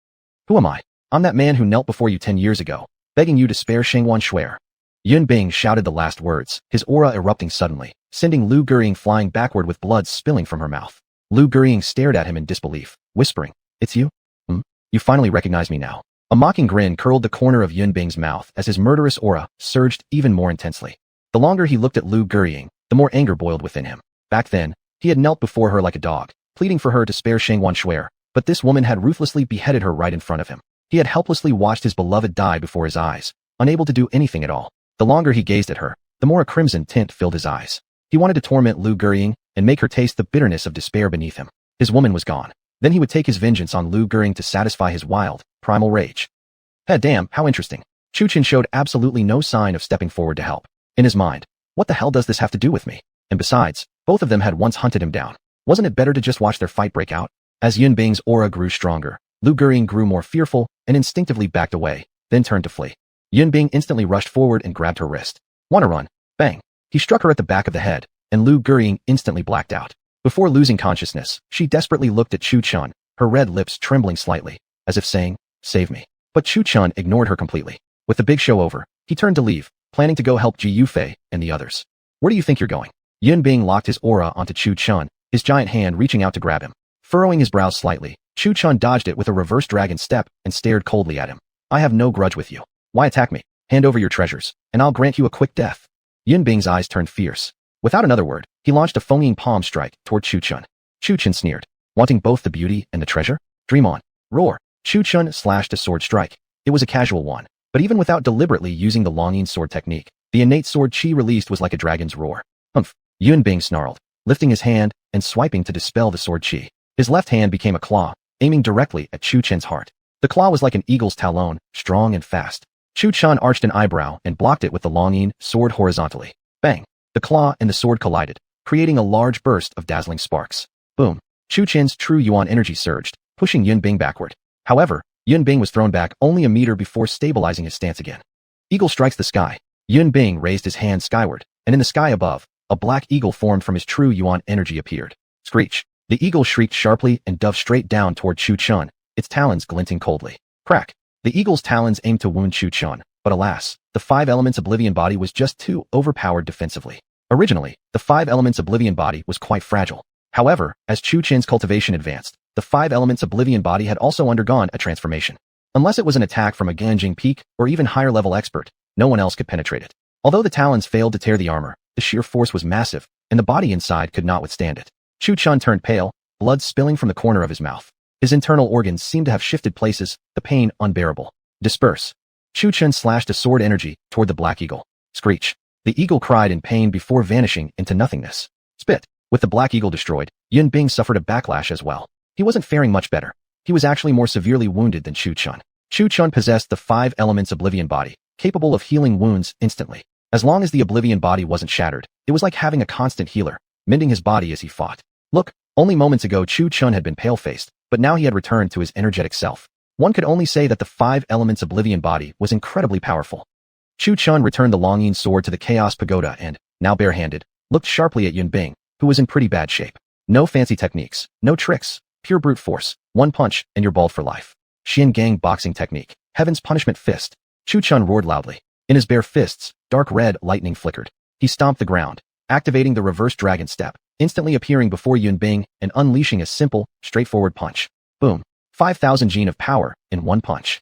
Who am I? I'm that man who knelt before you 10 years ago, begging you to spare Shengwan Shuer. Yun Bing shouted the last words, his aura erupting suddenly, sending Lu Guiying flying backward with blood spilling from her mouth. Lu Guiying stared at him in disbelief, whispering, "It's you? You finally recognize me now." A mocking grin curled the corner of Yun Bing's mouth as his murderous aura surged even more intensely. The longer he looked at Lu Guiying, the more anger boiled within him. Back then, he had knelt before her like a dog, pleading for her to spare Shangwan Shuer, but this woman had ruthlessly beheaded her right in front of him. He had helplessly watched his beloved die before his eyes, unable to do anything at all. The longer he gazed at her, the more a crimson tint filled his eyes. He wanted to torment Lu Guiying and make her taste the bitterness of despair beneath him. His woman was gone. Then he would take his vengeance on Lu Guiying to satisfy his wild, primal rage. Hey, damn, how interesting. Chu Chen showed absolutely no sign of stepping forward to help. In his mind, what the hell does this have to do with me? And besides, both of them had once hunted him down. Wasn't it better to just watch their fight break out? As Yun Bing's aura grew stronger, Lu Guiying grew more fearful and instinctively backed away, then turned to flee. Yun Bing instantly rushed forward and grabbed her wrist. "Wanna run?" Bang! He struck her at the back of the head, and Lu Guiying instantly blacked out. Before losing consciousness, she desperately looked at Chu Chun, her red lips trembling slightly, as if saying, "Save me." But Chu Chun ignored her completely. With the big show over, he turned to leave, planning to go help Ji Yufei and the others. "Where do you think you're going?" Yun Bing locked his aura onto Chu Chun, his giant hand reaching out to grab him. Furrowing his brows slightly, Chu Chun dodged it with a reverse dragon step and stared coldly at him. "I have no grudge with you. Why attack me? Hand over your treasures, and I'll grant you a quick death." Yun Bing's eyes turned fierce. Without another word, he launched a foaming palm strike toward Chu Chun. Chu Chun sneered, "Wanting both the beauty and the treasure? Dream on." Roar. Chu Chun slashed a sword strike. It was a casual one, but even without deliberately using the longing sword technique, the innate sword chi released was like a dragon's roar. "Humph." Yun Bing snarled, lifting his hand and swiping to dispel the sword chi. His left hand became a claw, aiming directly at Chu Chen's heart. The claw was like an eagle's talon, strong and fast. Chu Chun arched an eyebrow and blocked it with the longing sword horizontally. Bang! The claw and the sword collided, creating a large burst of dazzling sparks. Boom! Chu Chen's true yuan energy surged, pushing Yun Bing backward. However, Yun Bing was thrown back only a meter before stabilizing his stance again. Eagle strikes the sky. Yun Bing raised his hand skyward, and in the sky above, a black eagle formed from his true yuan energy appeared. Screech! The eagle shrieked sharply and dove straight down toward Chu Chun, its talons glinting coldly. Crack! The eagle's talons aimed to wound Chu Chun, but alas, the 5 elements oblivion body was just too overpowered defensively. Originally, the 5 elements oblivion body was quite fragile. However, as Chu Chen's cultivation advanced, the 5 elements oblivion body had also undergone a transformation. Unless it was an attack from a Ganjing peak or even higher level expert, no one else could penetrate it. Although the talons failed to tear the armor, the sheer force was massive, and the body inside could not withstand it. Chu Chun turned pale, blood spilling from the corner of his mouth. His internal organs seemed to have shifted places, the pain unbearable. Disperse. Chu Chun slashed a sword energy toward the black eagle. Screech. The eagle cried in pain before vanishing into nothingness. Spit. With the black eagle destroyed, Yun Bing suffered a backlash as well. He wasn't faring much better. He was actually more severely wounded than Chu Chun. Chu Chun possessed the 5 elements oblivion body, capable of healing wounds instantly. As long as the oblivion body wasn't shattered, it was like having a constant healer, mending his body as he fought. Look, only moments ago Chu Chun had been pale-faced, but now he had returned to his energetic self. One could only say that the 5 elements oblivion body was incredibly powerful. Chu Chun returned the longing sword to the Chaos Pagoda and, now barehanded, looked sharply at Yun Bing, who was in pretty bad shape. No fancy techniques, no tricks, pure brute force, one punch and you're bald for life. Xian Gang boxing technique, Heaven's punishment fist. Chu Chun roared loudly. In his bare fists, dark red lightning flickered. He stomped the ground, activating the reverse dragon step, instantly appearing before Yun Bing and unleashing a simple, straightforward punch. Boom. 5,000 gene of power in one punch.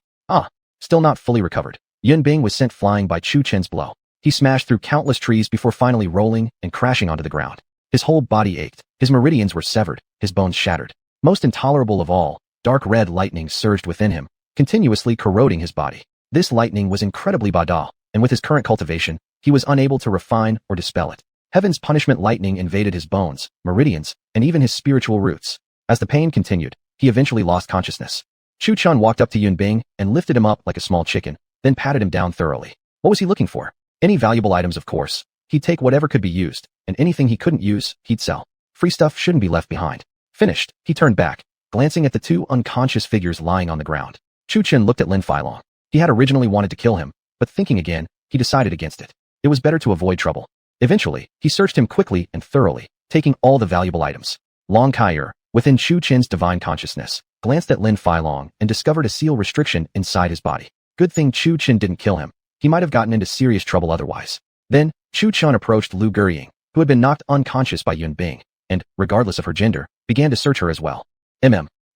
Still not fully recovered. Yun Bing was sent flying by Chu Chen's blow. He smashed through countless trees before finally rolling and crashing onto the ground. His whole body ached, his meridians were severed, his bones shattered. Most intolerable of all, dark red lightning surged within him, continuously corroding his body. This lightning was incredibly badal, and with his current cultivation, he was unable to refine or dispel it. Heaven's punishment lightning invaded his bones, meridians, and even his spiritual roots. As the pain continued, he eventually lost consciousness. Chu Chun walked up to Yun Bing and lifted him up like a small chicken, then patted him down thoroughly. What was he looking for? Any valuable items, of course. He'd take whatever could be used, and anything he couldn't use, he'd sell. Free stuff shouldn't be left behind. Finished, he turned back, glancing at the 2 unconscious figures lying on the ground. Chu Chun looked at Lin Feilong. He had originally wanted to kill him, but thinking again, he decided against it. It was better to avoid trouble. Eventually, he searched him quickly and thoroughly, taking all the valuable items. Long Kaier, within Chu Chen's divine consciousness, glanced at Lin Feilong and discovered a seal restriction inside his body. Good thing Chu Chen didn't kill him. He might have gotten into serious trouble otherwise. Then, Chu Chun approached Lu Gurying, who had been knocked unconscious by Yun Bing, and, regardless of her gender, began to search her as well.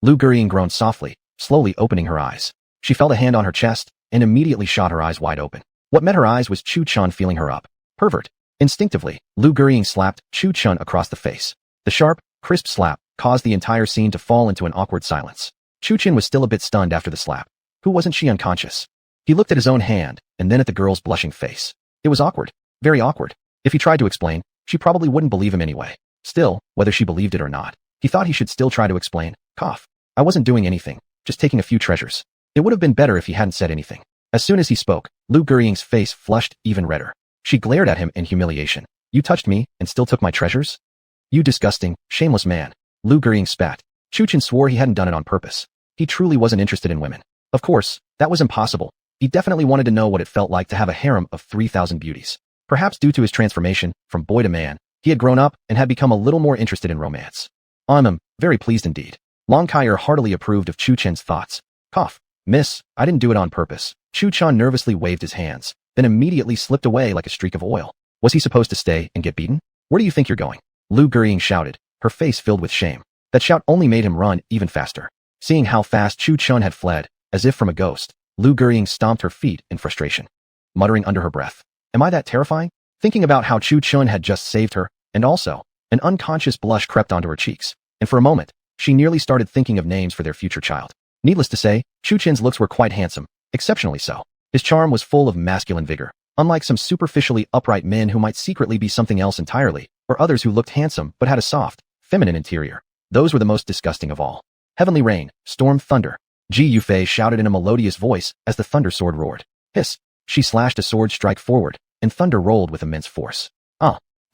Lu Gurying groaned softly, slowly opening her eyes. She felt a hand on her chest, and immediately shot her eyes wide open. What met her eyes was Chu Chun feeling her up. Pervert. Instinctively, Lu Gurying slapped Chu Chun across the face. The sharp, crisp slap caused the entire scene to fall into an awkward silence. Chu Chun was still a bit stunned after the slap. Who wasn't she unconscious? He looked at his own hand, and then at the girl's blushing face. It was awkward. Very awkward. If he tried to explain, she probably wouldn't believe him anyway. Still, whether she believed it or not, he thought he should still try to explain. Cough. I wasn't doing anything, just taking a few treasures. It would have been better if he hadn't said anything. As soon as he spoke, Lu Gurying's face flushed even redder. She glared at him in humiliation. You touched me and still took my treasures? You disgusting, shameless man. Lu Gurying spat. Chu Chun swore he hadn't done it on purpose. He truly wasn't interested in women. Of course, that was impossible. He definitely wanted to know what it felt like to have a harem of 3,000 beauties. Perhaps due to his transformation from boy to man, he had grown up and had become a little more interested in romance. I'm very pleased indeed. Long Kaier heartily approved of Chu Chun's thoughts. Cough. Miss, I didn't do it on purpose. Chu Chun nervously waved his hands, then immediately slipped away like a streak of oil. Was he supposed to stay and get beaten? Where do you think you're going? Lu Gurying shouted, her face filled with shame. That shout only made him run even faster. Seeing how fast Chu Chun had fled, as if from a ghost, Lu Gurying stomped her feet in frustration, muttering under her breath. Am I that terrifying? Thinking about how Chu Chun had just saved her, and also, an unconscious blush crept onto her cheeks, and for a moment, she nearly started thinking of names for their future child. Needless to say, Chu Chun's looks were quite handsome, exceptionally so. His charm was full of masculine vigor, unlike some superficially upright men who might secretly be something else entirely, or others who looked handsome but had a soft, feminine interior. Those were the most disgusting of all. Heavenly rain, storm, thunder. Ji Yufei shouted in a melodious voice as the thunder sword roared. Hiss. She slashed a sword strike forward, and thunder rolled with immense force.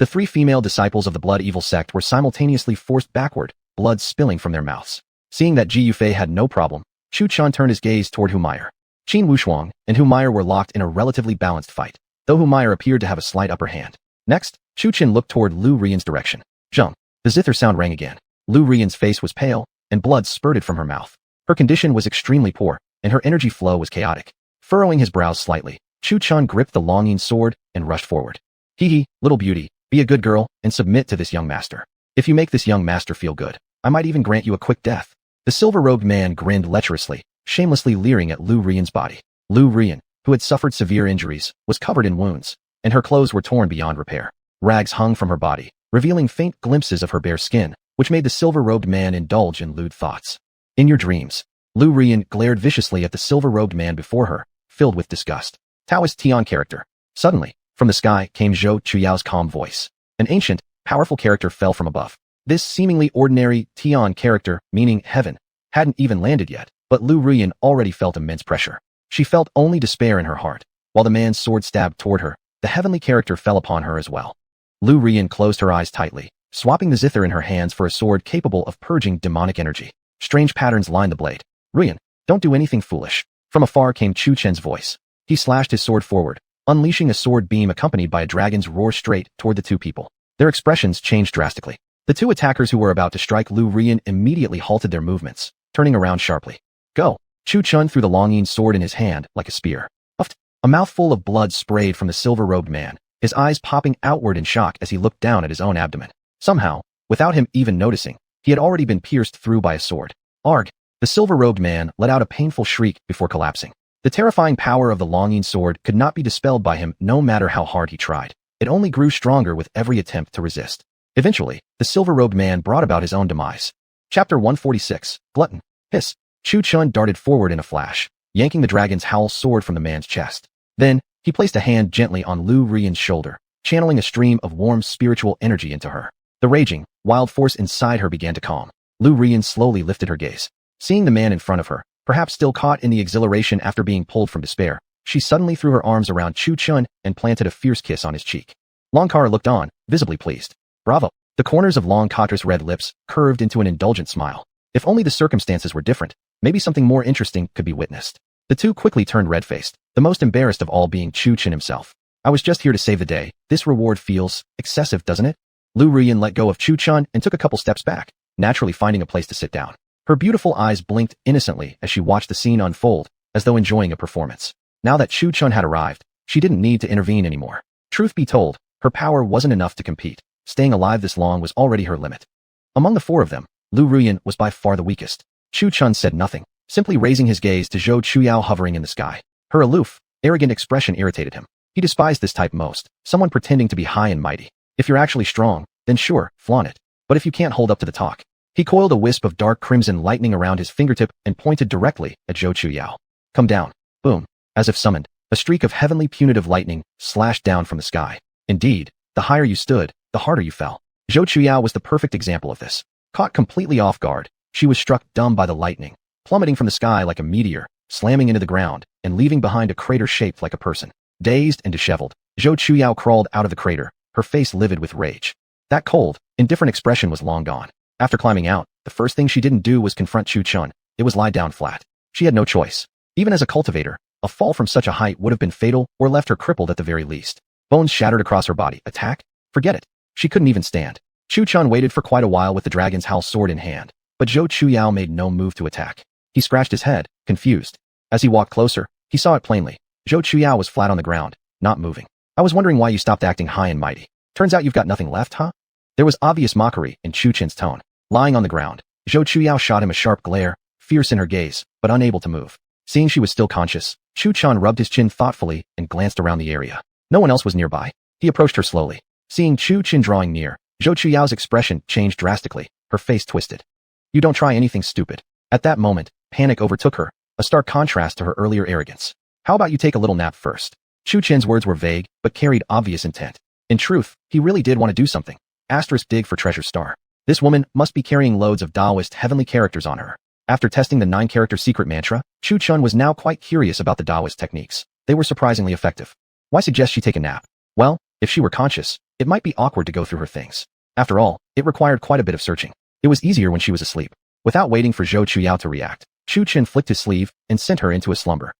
The three female disciples of the Blood Evil sect were simultaneously forced backward, blood spilling from their mouths. Seeing that Ji Yufei had no problem, Chu Chun turned his gaze toward Humayr. Qin Wushuang and Humayr were locked in a relatively balanced fight, though Humayr appeared to have a slight upper hand. Next, Chu Chun looked toward Lu Rian's direction. Zheng. The zither sound rang again. Lu Rian's face was pale, and blood spurted from her mouth. Her condition was extremely poor, and her energy flow was chaotic. Furrowing his brows slightly, Chu Chun gripped the longing sword and rushed forward. Hee, little beauty, be a good girl and submit to this young master. If you make this young master feel good, I might even grant you a quick death. The silver-robed man grinned lecherously, shamelessly leering at Lu Rian's body. Lu Rian, who had suffered severe injuries, was covered in wounds, and her clothes were torn beyond repair. Rags hung from her body, revealing faint glimpses of her bare skin, which made the silver-robed man indulge in lewd thoughts. In your dreams. Lu Rian glared viciously at the silver-robed man before her, filled with disgust. Taoist Tian character. Suddenly, from the sky came Zhou Chuyao's calm voice. An ancient, powerful character fell from above. This seemingly ordinary Tian character, meaning heaven, hadn't even landed yet, but Lu Rian already felt immense pressure. She felt only despair in her heart. While the man's sword stabbed toward her, the heavenly character fell upon her as well. Lu Rian closed her eyes tightly, swapping the zither in her hands for a sword capable of purging demonic energy. Strange patterns lined the blade. Rian, don't do anything foolish. From afar came Chu Chen's voice. He slashed his sword forward, unleashing a sword beam accompanied by a dragon's roar straight toward the two people. Their expressions changed drastically. The two attackers who were about to strike Lu Rian immediately halted their movements, turning around sharply. Go! Chu Chun threw the longing sword in his hand like a spear. Uffed. A mouthful of blood sprayed from the silver-robed man, his eyes popping outward in shock as he looked down at his own abdomen. Somehow, without him even noticing, he had already been pierced through by a sword. Arg! The silver-robed man let out a painful shriek before collapsing. The terrifying power of the longing sword could not be dispelled by him no matter how hard he tried. It only grew stronger with every attempt to resist. Eventually, the silver-robed man brought about his own demise. Chapter 146, Glutton. Hiss. Chu Chun darted forward in a flash, yanking the dragon's howl sword from the man's chest. Then, he placed a hand gently on Lu Rian's shoulder, channeling a stream of warm spiritual energy into her. The raging, wild force inside her began to calm. Lu Rian slowly lifted her gaze. Seeing the man in front of her, perhaps still caught in the exhilaration after being pulled from despair, she suddenly threw her arms around Chu Chun and planted a fierce kiss on his cheek. Longkar looked on, visibly pleased. Bravo! The corners of Longkar's red lips curved into an indulgent smile. If only the circumstances were different, maybe something more interesting could be witnessed. The two quickly turned red-faced, the most embarrassed of all being Chu Chun himself. I was just here to save the day. This reward feels excessive, doesn't it? Lu Rian let go of Chu Chun and took a couple steps back, naturally finding a place to sit down. Her beautiful eyes blinked innocently as she watched the scene unfold, as though enjoying a performance. Now that Chu Chun had arrived, She didn't need to intervene anymore. Truth be told, her power wasn't enough to compete. Staying alive this long was already her limit. Among the four of them, Lu Ruyan was by far the weakest. Chu Chun said nothing, simply raising his gaze to Zhou Chuyao hovering in the sky. Her aloof, arrogant expression irritated him. He despised this type most, someone pretending to be high and mighty. If you're actually strong, then sure, flaunt it. But if you can't hold up to the talk. He coiled a wisp of dark crimson lightning around his fingertip and pointed directly at Zhou Chuyao. Come down. Boom. As if summoned, a streak of heavenly punitive lightning slashed down from the sky. Indeed, the higher you stood, the harder you fell. Zhou Chuyao was the perfect example of this. Caught completely off guard, she was struck dumb by the lightning, plummeting from the sky like a meteor, slamming into the ground, and leaving behind a crater shaped like a person. Dazed and disheveled, Zhou Chuyao crawled out of the crater, her face livid with rage. That cold, indifferent expression was long gone. After climbing out, the first thing she didn't do was confront Chu Chun. It was lie down flat. She had no choice. Even as a cultivator, a fall from such a height would have been fatal or left her crippled at the very least. Bones shattered across her body. Attack? Forget it. She couldn't even stand. Chu Chun waited for quite a while with the dragon's howl sword in hand, but Zhou Chuyao made no move to attack. He scratched his head, confused. As he walked closer, he saw it plainly. Zhou Chuyao was flat on the ground, not moving. I was wondering why you stopped acting high and mighty. Turns out you've got nothing left, huh? There was obvious mockery in Chu Chin's tone. Lying on the ground, Zhou Chuyao shot him a sharp glare, fierce in her gaze, but unable to move. Seeing she was still conscious, Chu Chun rubbed his chin thoughtfully and glanced around the area. No one else was nearby. He approached her slowly. Seeing Chu Chin drawing near, Zhou Chuyao's expression changed drastically, her face twisted. You don't try anything stupid. At that moment, panic overtook her, a stark contrast to her earlier arrogance. How about you take a little nap first? Chu Chin's words were vague, but carried obvious intent. In truth, he really did want to do something. Asterisk dig for treasure star. This woman must be carrying loads of Taoist heavenly characters on her. After testing the 9-character secret mantra, Chu Chun was now quite curious about the Taoist techniques. They were surprisingly effective. Why suggest she take a nap? Well, if she were conscious, it might be awkward to go through her things. After all, it required quite a bit of searching. It was easier when she was asleep. Without waiting for Zhou Chuyao to react, Chu Chin flicked his sleeve and sent her into a slumber.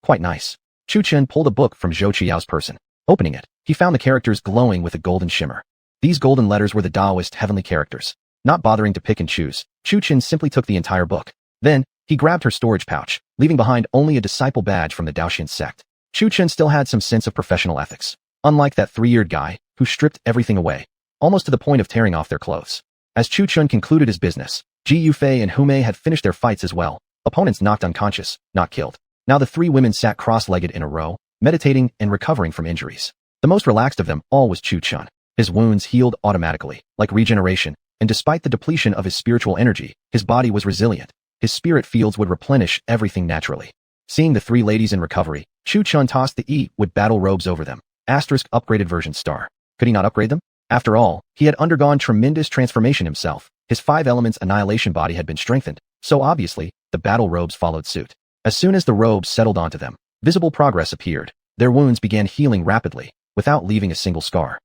Quite nice. Chu Chin pulled a book from Zhou Chuyao's person. Opening it, he found the characters glowing with a golden shimmer. These golden letters were the Taoist heavenly characters. Not bothering to pick and choose, Chu Chin simply took the entire book. Then, he grabbed her storage pouch, leaving behind only a disciple badge from the Daoxian sect. Chu Chin still had some sense of professional ethics. Unlike that 3-year guy, who stripped everything away, almost to the point of tearing off their clothes. As Chu Chun concluded his business, Ji Yufei and Hu Mei had finished their fights as well. Opponents knocked unconscious, not killed. Now the 3 women sat cross-legged in a row, meditating and recovering from injuries. The most relaxed of them all was Chu Chun. His wounds healed automatically, like regeneration, and despite the depletion of his spiritual energy, his body was resilient. His spirit fields would replenish everything naturally. Seeing the 3 ladies in recovery, Chu Chun tossed the E with battle robes over them. Asterisk upgraded version star. Could he not upgrade them? After all, he had undergone tremendous transformation himself. His 5 elements annihilation body had been strengthened, so obviously, the battle robes followed suit. As soon as the robes settled onto them, visible progress appeared. Their wounds began healing rapidly, without leaving a single scar.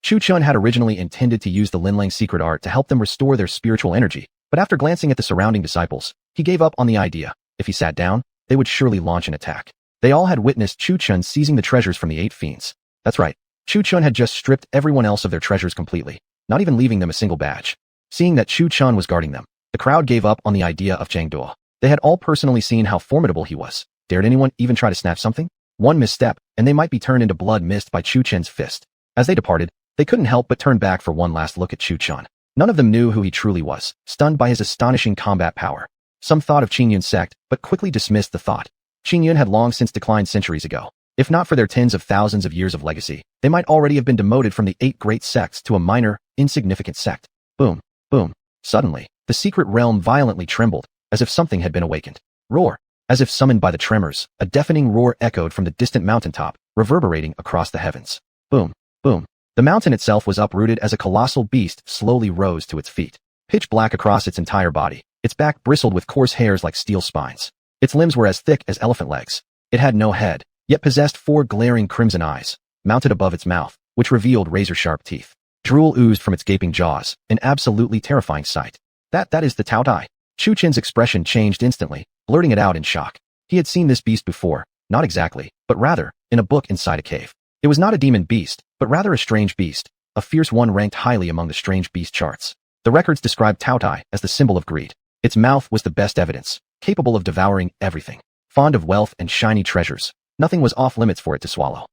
Chu Chun had originally intended to use the Linlang secret art to help them restore their spiritual energy, but after glancing at the surrounding disciples, he gave up on the idea. If he sat down, they would surely launch an attack. They all had witnessed Chu Chun seizing the treasures from the 8 fiends. That's right, Chu Chun had just stripped everyone else of their treasures completely, not even leaving them a single badge. Seeing that Chu Chun was guarding them, the crowd gave up on the idea of Zhang Duo. They had all personally seen how formidable he was. Dared anyone even try to snatch something? One misstep, and they might be turned into blood mist by Chu Chen's fist. As they departed, they couldn't help but turn back for one last look at Chu Chun. None of them knew who he truly was, stunned by his astonishing combat power. Some thought of Qingyun's sect, but quickly dismissed the thought. Qingyun had long since declined centuries ago. If not for their tens of thousands of years of legacy, they might already have been demoted from the 8 great sects to a minor, insignificant sect. Boom, boom. Suddenly, the secret realm violently trembled, as if something had been awakened. Roar. As if summoned by the tremors, a deafening roar echoed from the distant mountaintop, reverberating across the heavens. Boom, boom. The mountain itself was uprooted as a colossal beast slowly rose to its feet. Pitch black across its entire body, its back bristled with coarse hairs like steel spines. Its limbs were as thick as elephant legs. It had no head, yet possessed 4 glaring crimson eyes, mounted above its mouth, which revealed razor-sharp teeth. Drool oozed from its gaping jaws, an absolutely terrifying sight. That is the Tao Dai. Chu Chin's expression changed instantly, blurting it out in shock. He had seen this beast before, not exactly, but rather, in a book inside a cave. It was not a demon beast, but rather a strange beast, a fierce one ranked highly among the strange beast charts. The records described Tao Dai as the symbol of greed. Its mouth was the best evidence, capable of devouring everything. Fond of wealth and shiny treasures, Nothing was off limits for it to swallow.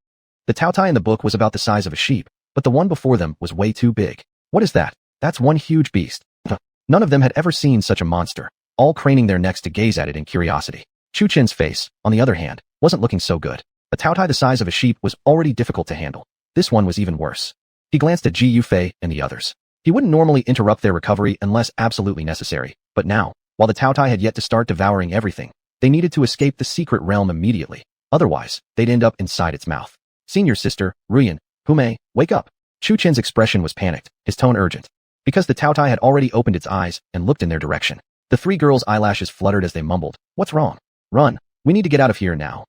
The Taotai in the book was about the size of a sheep, but the one before them was way too big. What is that? That's one huge beast. None of them had ever seen such a monster, all craning their necks to gaze at it in curiosity. Chu Chen's face, on the other hand, wasn't looking so good. A Taotai the size of a sheep was already difficult to handle. This one was even worse. He glanced at Ji Yufei and the others. He wouldn't normally interrupt their recovery unless absolutely necessary, but now, while the Taotai had yet to start devouring everything, they needed to escape the secret realm immediately. Otherwise, they'd end up inside its mouth. Senior sister, Ruyan, Humei, wake up. Chu Chen's expression was panicked, his tone urgent. Because the Taotai had already opened its eyes and looked in their direction. The three girls' eyelashes fluttered as they mumbled, "What's wrong? Run. We need to get out of here now."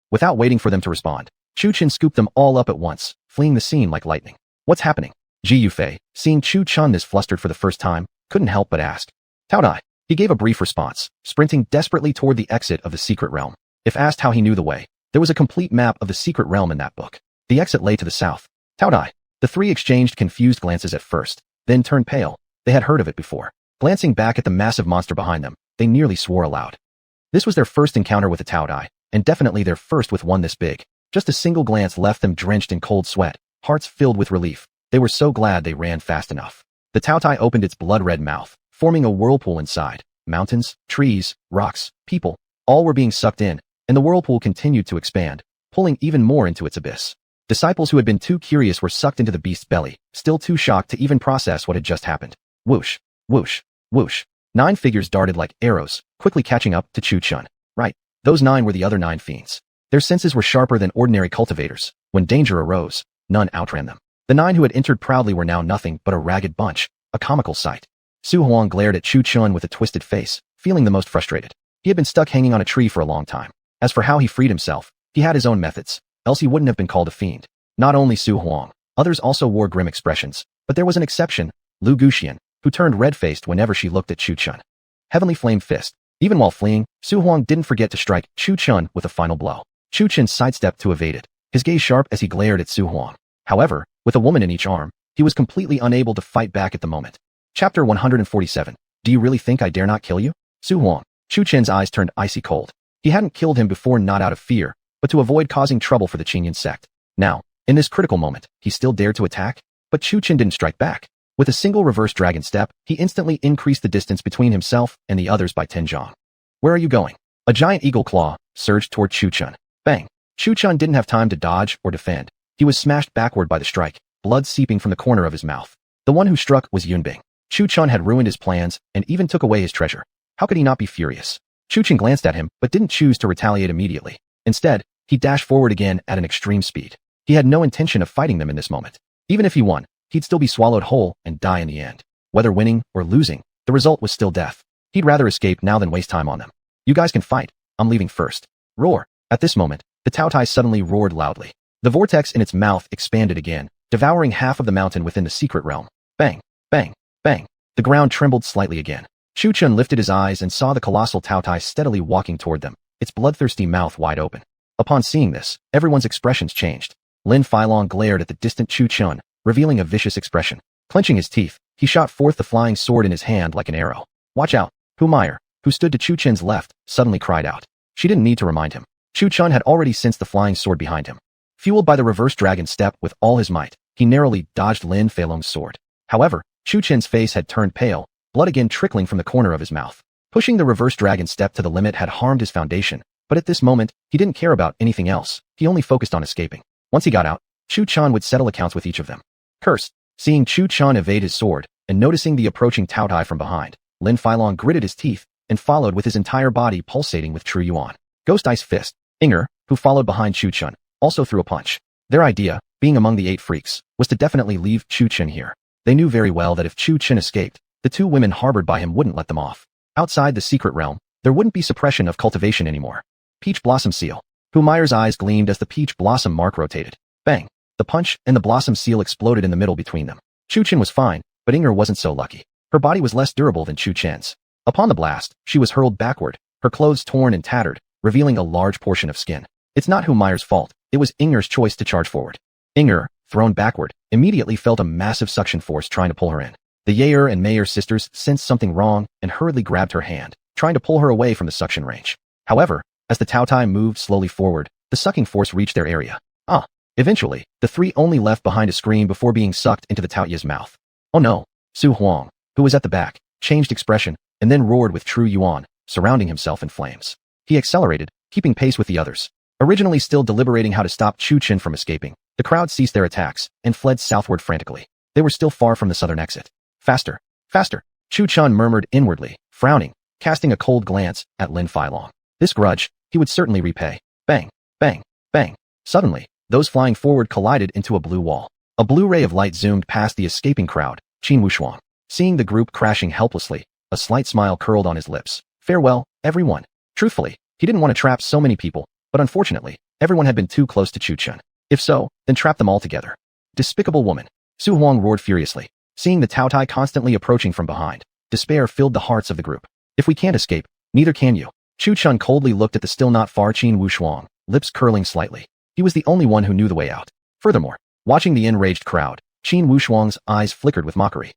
Without waiting for them to respond, Chu Chen scooped them all up at once, fleeing the scene like lightning. "What's happening?" Ji Yufei, seeing Chu Chen this flustered for the first time, couldn't help but ask. "Taotai." He gave a brief response, sprinting desperately toward the exit of the secret realm. If asked how he knew the way, there was a complete map of the secret realm in that book. The exit lay to the south. Taotai. The three exchanged confused glances at first, then turned pale. They had heard of it before. Glancing back at the massive monster behind them, they nearly swore aloud. This was their first encounter with a Taotai, and definitely their first with one this big. Just a single glance left them drenched in cold sweat, hearts filled with relief. They were so glad they ran fast enough. The Taotai opened its blood-red mouth, forming a whirlpool inside. Mountains, trees, rocks, people, all were being sucked in, and the whirlpool continued to expand, pulling even more into its abyss. Disciples who had been too curious were sucked into the beast's belly, still too shocked to even process what had just happened. Whoosh, whoosh, whoosh. 9 figures darted like arrows, quickly catching up to Chu Chen. Right, those 9 were the other 9 fiends. Their senses were sharper than ordinary cultivators. When danger arose, none outran them. The 9 who had entered proudly were now nothing but a ragged bunch, a comical sight. Su Huang glared at Chu Chen with a twisted face, feeling the most frustrated. He had been stuck hanging on a tree for a long time. As for how he freed himself, he had his own methods, else he wouldn't have been called a fiend. Not only Su Huang, others also wore grim expressions, but there was an exception, Lu Guxian, who turned red-faced whenever she looked at Chu Chen. Heavenly Flame Fist. Even while fleeing, Su Huang didn't forget to strike Chu Chen with a final blow. Chu Chen sidestepped to evade it, his gaze sharp as he glared at Su Huang. However, with a woman in each arm, he was completely unable to fight back at the moment. Chapter 147. Do you really think I dare not kill you? Su Huang. Chu Chen's eyes turned icy cold. He hadn't killed him before, not out of fear, but to avoid causing trouble for the Qingyan sect. Now, in this critical moment, he still dared to attack? But Chu Chen didn't strike back. With a single reverse dragon step, he instantly increased the distance between himself and the others by 10 zhang. Where are you going? A giant eagle claw surged toward Chu Chen. Bang! Chu Chen didn't have time to dodge or defend. He was smashed backward by the strike, blood seeping from the corner of his mouth. The one who struck was Yunbing. Chu Chen had ruined his plans and even took away his treasure. How could he not be furious? Chu Chen glanced at him but didn't choose to retaliate immediately. Instead, he dashed forward again at an extreme speed. He had no intention of fighting them in this moment. Even if he won, he'd still be swallowed whole and die in the end. Whether winning or losing, the result was still death. He'd rather escape now than waste time on them. You guys can fight. I'm leaving first. Roar. At this moment, the Taotai suddenly roared loudly. The vortex in its mouth expanded again, devouring half of the mountain within the secret realm. Bang, bang, bang. The ground trembled slightly again. Chu Chen lifted his eyes and saw the colossal Taotai steadily walking toward them, its bloodthirsty mouth wide open. Upon seeing this, everyone's expressions changed. Lin Filong glared at the distant Chu Chen, revealing a vicious expression. Clenching his teeth, he shot forth the flying sword in his hand like an arrow. Watch out! Humiliation, who stood to Chu Chen's left, suddenly cried out. She didn't need to remind him. Chu Chen had already sensed the flying sword behind him. Fueled by the reverse dragon step with all his might, he narrowly dodged Lin Feilong's sword. However, Chu Chen's face had turned pale, blood again trickling from the corner of his mouth. Pushing the reverse dragon step to the limit had harmed his foundation, but at this moment, he didn't care about anything else. He only focused on escaping. Once he got out, Chu Chen would settle accounts with each of them. Cursed. Seeing Chu Chen evade his sword, and noticing the approaching Taotai from behind, Lin Filong gritted his teeth, and followed with his entire body pulsating with true yuan. Ghost Ice Fist. Inger, who followed behind Chu Chen, also threw a punch. Their idea, being among the 8 freaks, was to definitely leave Chu Chen here. They knew very well that if Chu Chen escaped, the 2 women harbored by him wouldn't let them off. Outside the secret realm, there wouldn't be suppression of cultivation anymore. Peach Blossom Seal. Humiliation's eyes gleamed as the peach blossom mark rotated. Bang! The punch and the blossom seal exploded in the middle between them. Chu Chen was fine, but Inger wasn't so lucky. Her body was less durable than Chu Chen's. Upon the blast, she was hurled backward, her clothes torn and tattered, revealing a large portion of skin. It's not Humiliation's fault, it was Inger's choice to charge forward. Inger, thrown backward, immediately felt a massive suction force trying to pull her in. The Yair and Mayer sisters sensed something wrong and hurriedly grabbed her hand, trying to pull her away from the suction range. However, as the Taotai moved slowly forward, The sucking force reached their area. Ah! Eventually, the three only left behind a scream before being sucked into the Taoya's mouth. Oh no! Su Huang, who was at the back, changed expression, and then roared with true yuan, surrounding himself in flames. He accelerated, keeping pace with the others. Originally still deliberating how to stop Chu Chen from escaping, the crowd ceased their attacks and fled southward frantically. They were still far from the southern exit. Faster! Faster! Chu Chen murmured inwardly, frowning, casting a cold glance at Lin Feilong. This grudge, he would certainly repay. Bang! Bang! Bang! Suddenly, those flying forward collided into a blue wall. A blue ray of light zoomed past the escaping crowd, Qin Wushuang. Seeing the group crashing helplessly, a slight smile curled on his lips. Farewell, everyone. Truthfully, he didn't want to trap so many people, but unfortunately, everyone had been too close to Chu Chen. If so, then trap them all together. Despicable woman. Su Huang roared furiously, seeing the Tao Tai constantly approaching from behind. Despair filled the hearts of the group. If we can't escape, neither can you. Chu Chen coldly looked at the still not far Qin Wushuang, lips curling slightly. He was the only one who knew the way out. Furthermore, watching the enraged crowd, Qin Wushuang's eyes flickered with mockery.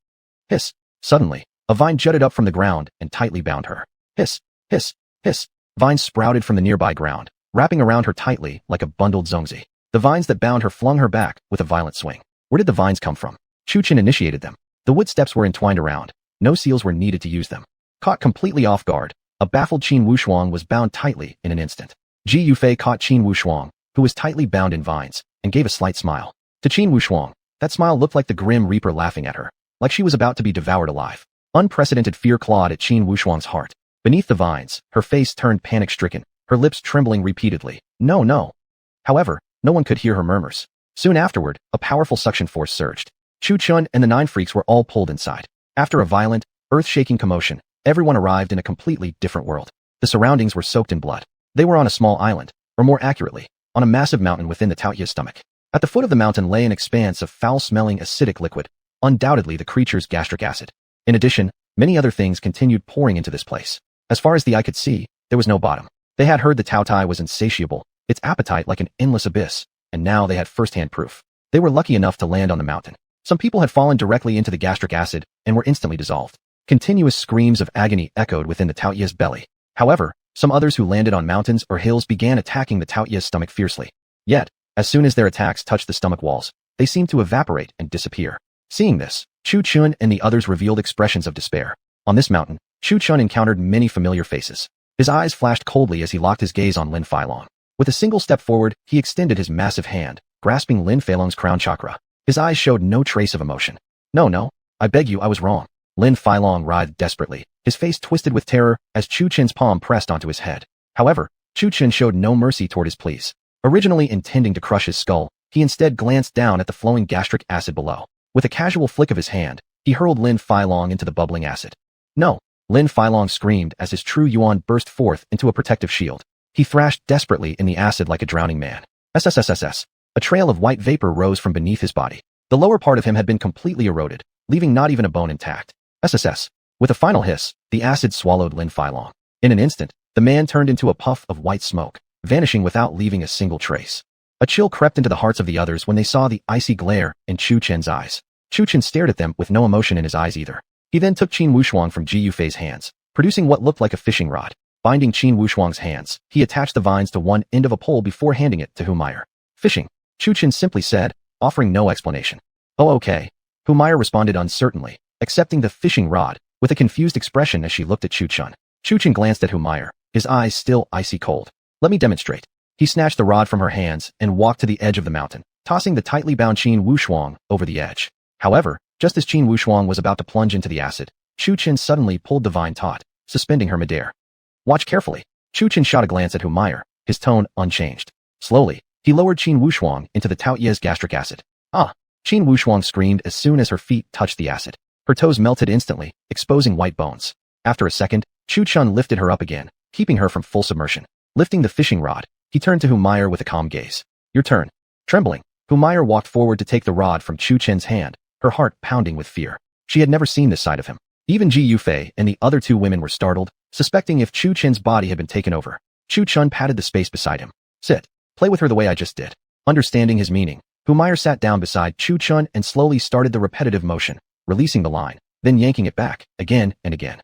Hiss! Suddenly, a vine jutted up from the ground and tightly bound her. Hiss! Hiss! Hiss! Vines sprouted from the nearby ground, wrapping around her tightly like a bundled zongzi. The vines that bound her flung her back with a violent swing. Where did the vines come from? Chu Chen initiated them. The wood steps were entwined around. No seals were needed to use them. Caught completely off guard, a baffled Qin Wushuang was bound tightly in an instant. Ji Yufei caught Qin Wushuang, who was tightly bound in vines, and gave a slight smile. To Qin Wushuang, that smile looked like the grim reaper laughing at her, like she was about to be devoured alive. Unprecedented fear clawed at Qin Wushuang's heart. Beneath the vines, her face turned panic-stricken, her lips trembling repeatedly. No, no. However, no one could hear her murmurs. Soon afterward, a powerful suction force surged. Chu Chen and the 9 freaks were all pulled inside. After a violent, earth-shaking commotion, everyone arrived in a completely different world. The surroundings were soaked in blood. They were on a small island, or more accurately, on a massive mountain within the Taoya's stomach. At the foot of the mountain lay an expanse of foul-smelling acidic liquid, undoubtedly the creature's gastric acid. In addition, many other things continued pouring into this place. As far as the eye could see, there was no bottom. They had heard the Tao Tai was insatiable, its appetite like an endless abyss, and now they had first-hand proof. They were lucky enough to land on the mountain. Some people had fallen directly into the gastric acid and were instantly dissolved. Continuous screams of agony echoed within the Taoya's belly. However, some others who landed on mountains or hills began attacking the Taoya's stomach fiercely. Yet, as soon as their attacks touched the stomach walls, they seemed to evaporate and disappear. Seeing this, Chu Chen and the others revealed expressions of despair. On this mountain, Chu Chen encountered many familiar faces. His eyes flashed coldly as he locked his gaze on Lin Feilong. With a single step forward, he extended his massive hand, grasping Lin Feilong's crown chakra. His eyes showed no trace of emotion. No, I beg you, I was wrong. Lin Feilong writhed desperately, his face twisted with terror as Chu Chen's palm pressed onto his head. However, Chu Chen showed no mercy toward his pleas. Originally intending to crush his skull, he instead glanced down at the flowing gastric acid below. With a casual flick of his hand, he hurled Lin Feilong into the bubbling acid. No! Lin Feilong screamed as his true yuan burst forth into a protective shield. He thrashed desperately in the acid like a drowning man. SSSSS. A trail of white vapor rose from beneath his body. The lower part of him had been completely eroded, leaving not even a bone intact. SSS. With a final hiss, the acid swallowed Lin Feilong. In an instant, the man turned into a puff of white smoke, vanishing without leaving a single trace. A chill crept into the hearts of the others when they saw the icy glare in Chu Chen's eyes. Chu Chen stared at them with no emotion in his eyes either. He then took Qin Wushuang from Ji Yufei's hands, producing what looked like a fishing rod. Binding Qin Wushuang's hands, he attached the vines to one end of a pole before handing it to Humayr. Fishing, Chu Chen simply said, offering no explanation. Oh okay. Humayr responded uncertainly, accepting the fishing rod, with a confused expression as she looked at Chu Chen. Chu Chen glanced at Humayr, his eyes still icy cold. Let me demonstrate. He snatched the rod from her hands and walked to the edge of the mountain, tossing the tightly bound Qin Wushuang over the edge. However, just as Qin Wushuang was about to plunge into the acid, Chu Chen suddenly pulled the vine taut, suspending her midair. Watch carefully. Chu Chen shot a glance at Humayr, his tone unchanged. Slowly, he lowered Qin Wushuang into the Taoya's gastric acid. Ah! Qin Wushuang screamed as soon as her feet touched the acid. Her toes melted instantly, exposing white bones. After a second, Chu Chen lifted her up again, keeping her from full submersion. Lifting the fishing rod, he turned to Humayr with a calm gaze. Your turn. Trembling, Humayr walked forward to take the rod from Chu Chen's hand, her heart pounding with fear. She had never seen this side of him. Even Ji Yufei and the other 2 women were startled, suspecting if Chu Chen's body had been taken over. Chu Chen patted the space beside him. Sit. Play with her the way I just did. Understanding his meaning, Humayr sat down beside Chu Chen and slowly started the repetitive motion, releasing the line, then yanking it back, again and again.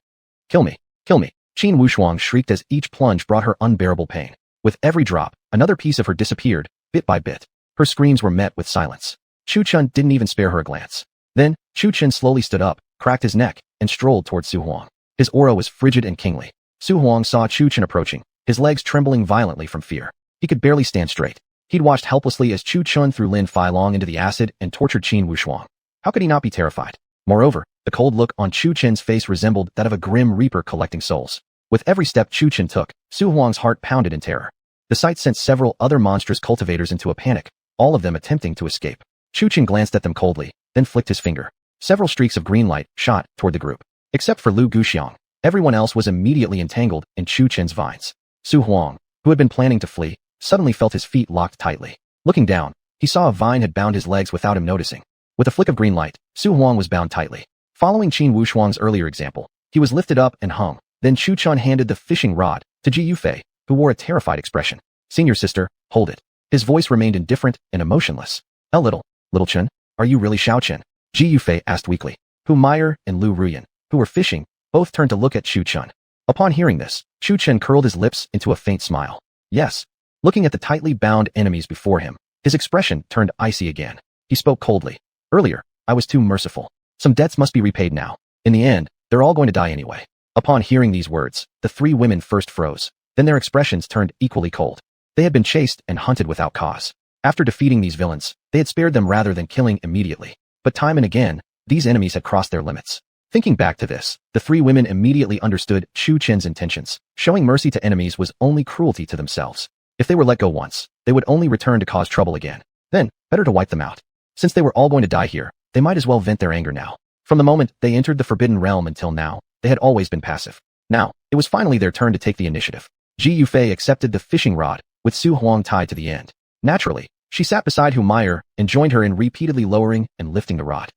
Kill me. Kill me. Qin Wushuang shrieked as each plunge brought her unbearable pain. With every drop, another piece of her disappeared, bit by bit. Her screams were met with silence. Chu Chun didn't even spare her a glance. Then, Chu Chun slowly stood up, cracked his neck, and strolled towards Su Huang. His aura was frigid and kingly. Su Huang saw Chu Chun approaching, his legs trembling violently from fear. He could barely stand straight. He'd watched helplessly as Chu Chun threw Lin Feilong into the acid and tortured Qin Wushuang. How could he not be terrified? Moreover, the cold look on Chu Chen's face resembled that of a grim reaper collecting souls. With every step Chu Chen took, Su Huang's heart pounded in terror. The sight sent several other monstrous cultivators into a panic, all of them attempting to escape. Chu Chen glanced at them coldly, then flicked his finger. Several streaks of green light shot toward the group. Except for Lu Guxiang, everyone else was immediately entangled in Chu Chen's vines. Su Huang, who had been planning to flee, suddenly felt his feet locked tightly. Looking down, he saw a vine had bound his legs without him noticing. With a flick of green light, Su Huang was bound tightly. Following Qin Wushuang's earlier example, he was lifted up and hung. Then Chu Chun handed the fishing rod to Ji Yufei, who wore a terrified expression. Senior sister, hold it. His voice remained indifferent and emotionless. Little Chen, are you really Xiao Chen? Ji Yufei asked weakly. Hu Meyer and Lu Ruyan, who were fishing, both turned to look at Chu Chun. Upon hearing this, Chu Chen curled his lips into a faint smile. Yes. Looking at the tightly bound enemies before him, his expression turned icy again. He spoke coldly. Earlier, I was too merciful. Some debts must be repaid now. In the end, they're all going to die anyway. Upon hearing these words, the three women first froze. Then their expressions turned equally cold. They had been chased and hunted without cause. After defeating these villains, they had spared them rather than killing immediately. But time and again, these enemies had crossed their limits. Thinking back to this, the three women immediately understood Chu Chen's intentions. Showing mercy to enemies was only cruelty to themselves. If they were let go once, they would only return to cause trouble again. Then, better to wipe them out. Since they were all going to die here, they might as well vent their anger now. From the moment they entered the Forbidden Realm until now, they had always been passive. Now, it was finally their turn to take the initiative. Ji Yufei accepted the fishing rod, with Su Huang tied to the end. Naturally, she sat beside Hu Meyer and joined her in repeatedly lowering and lifting the rod.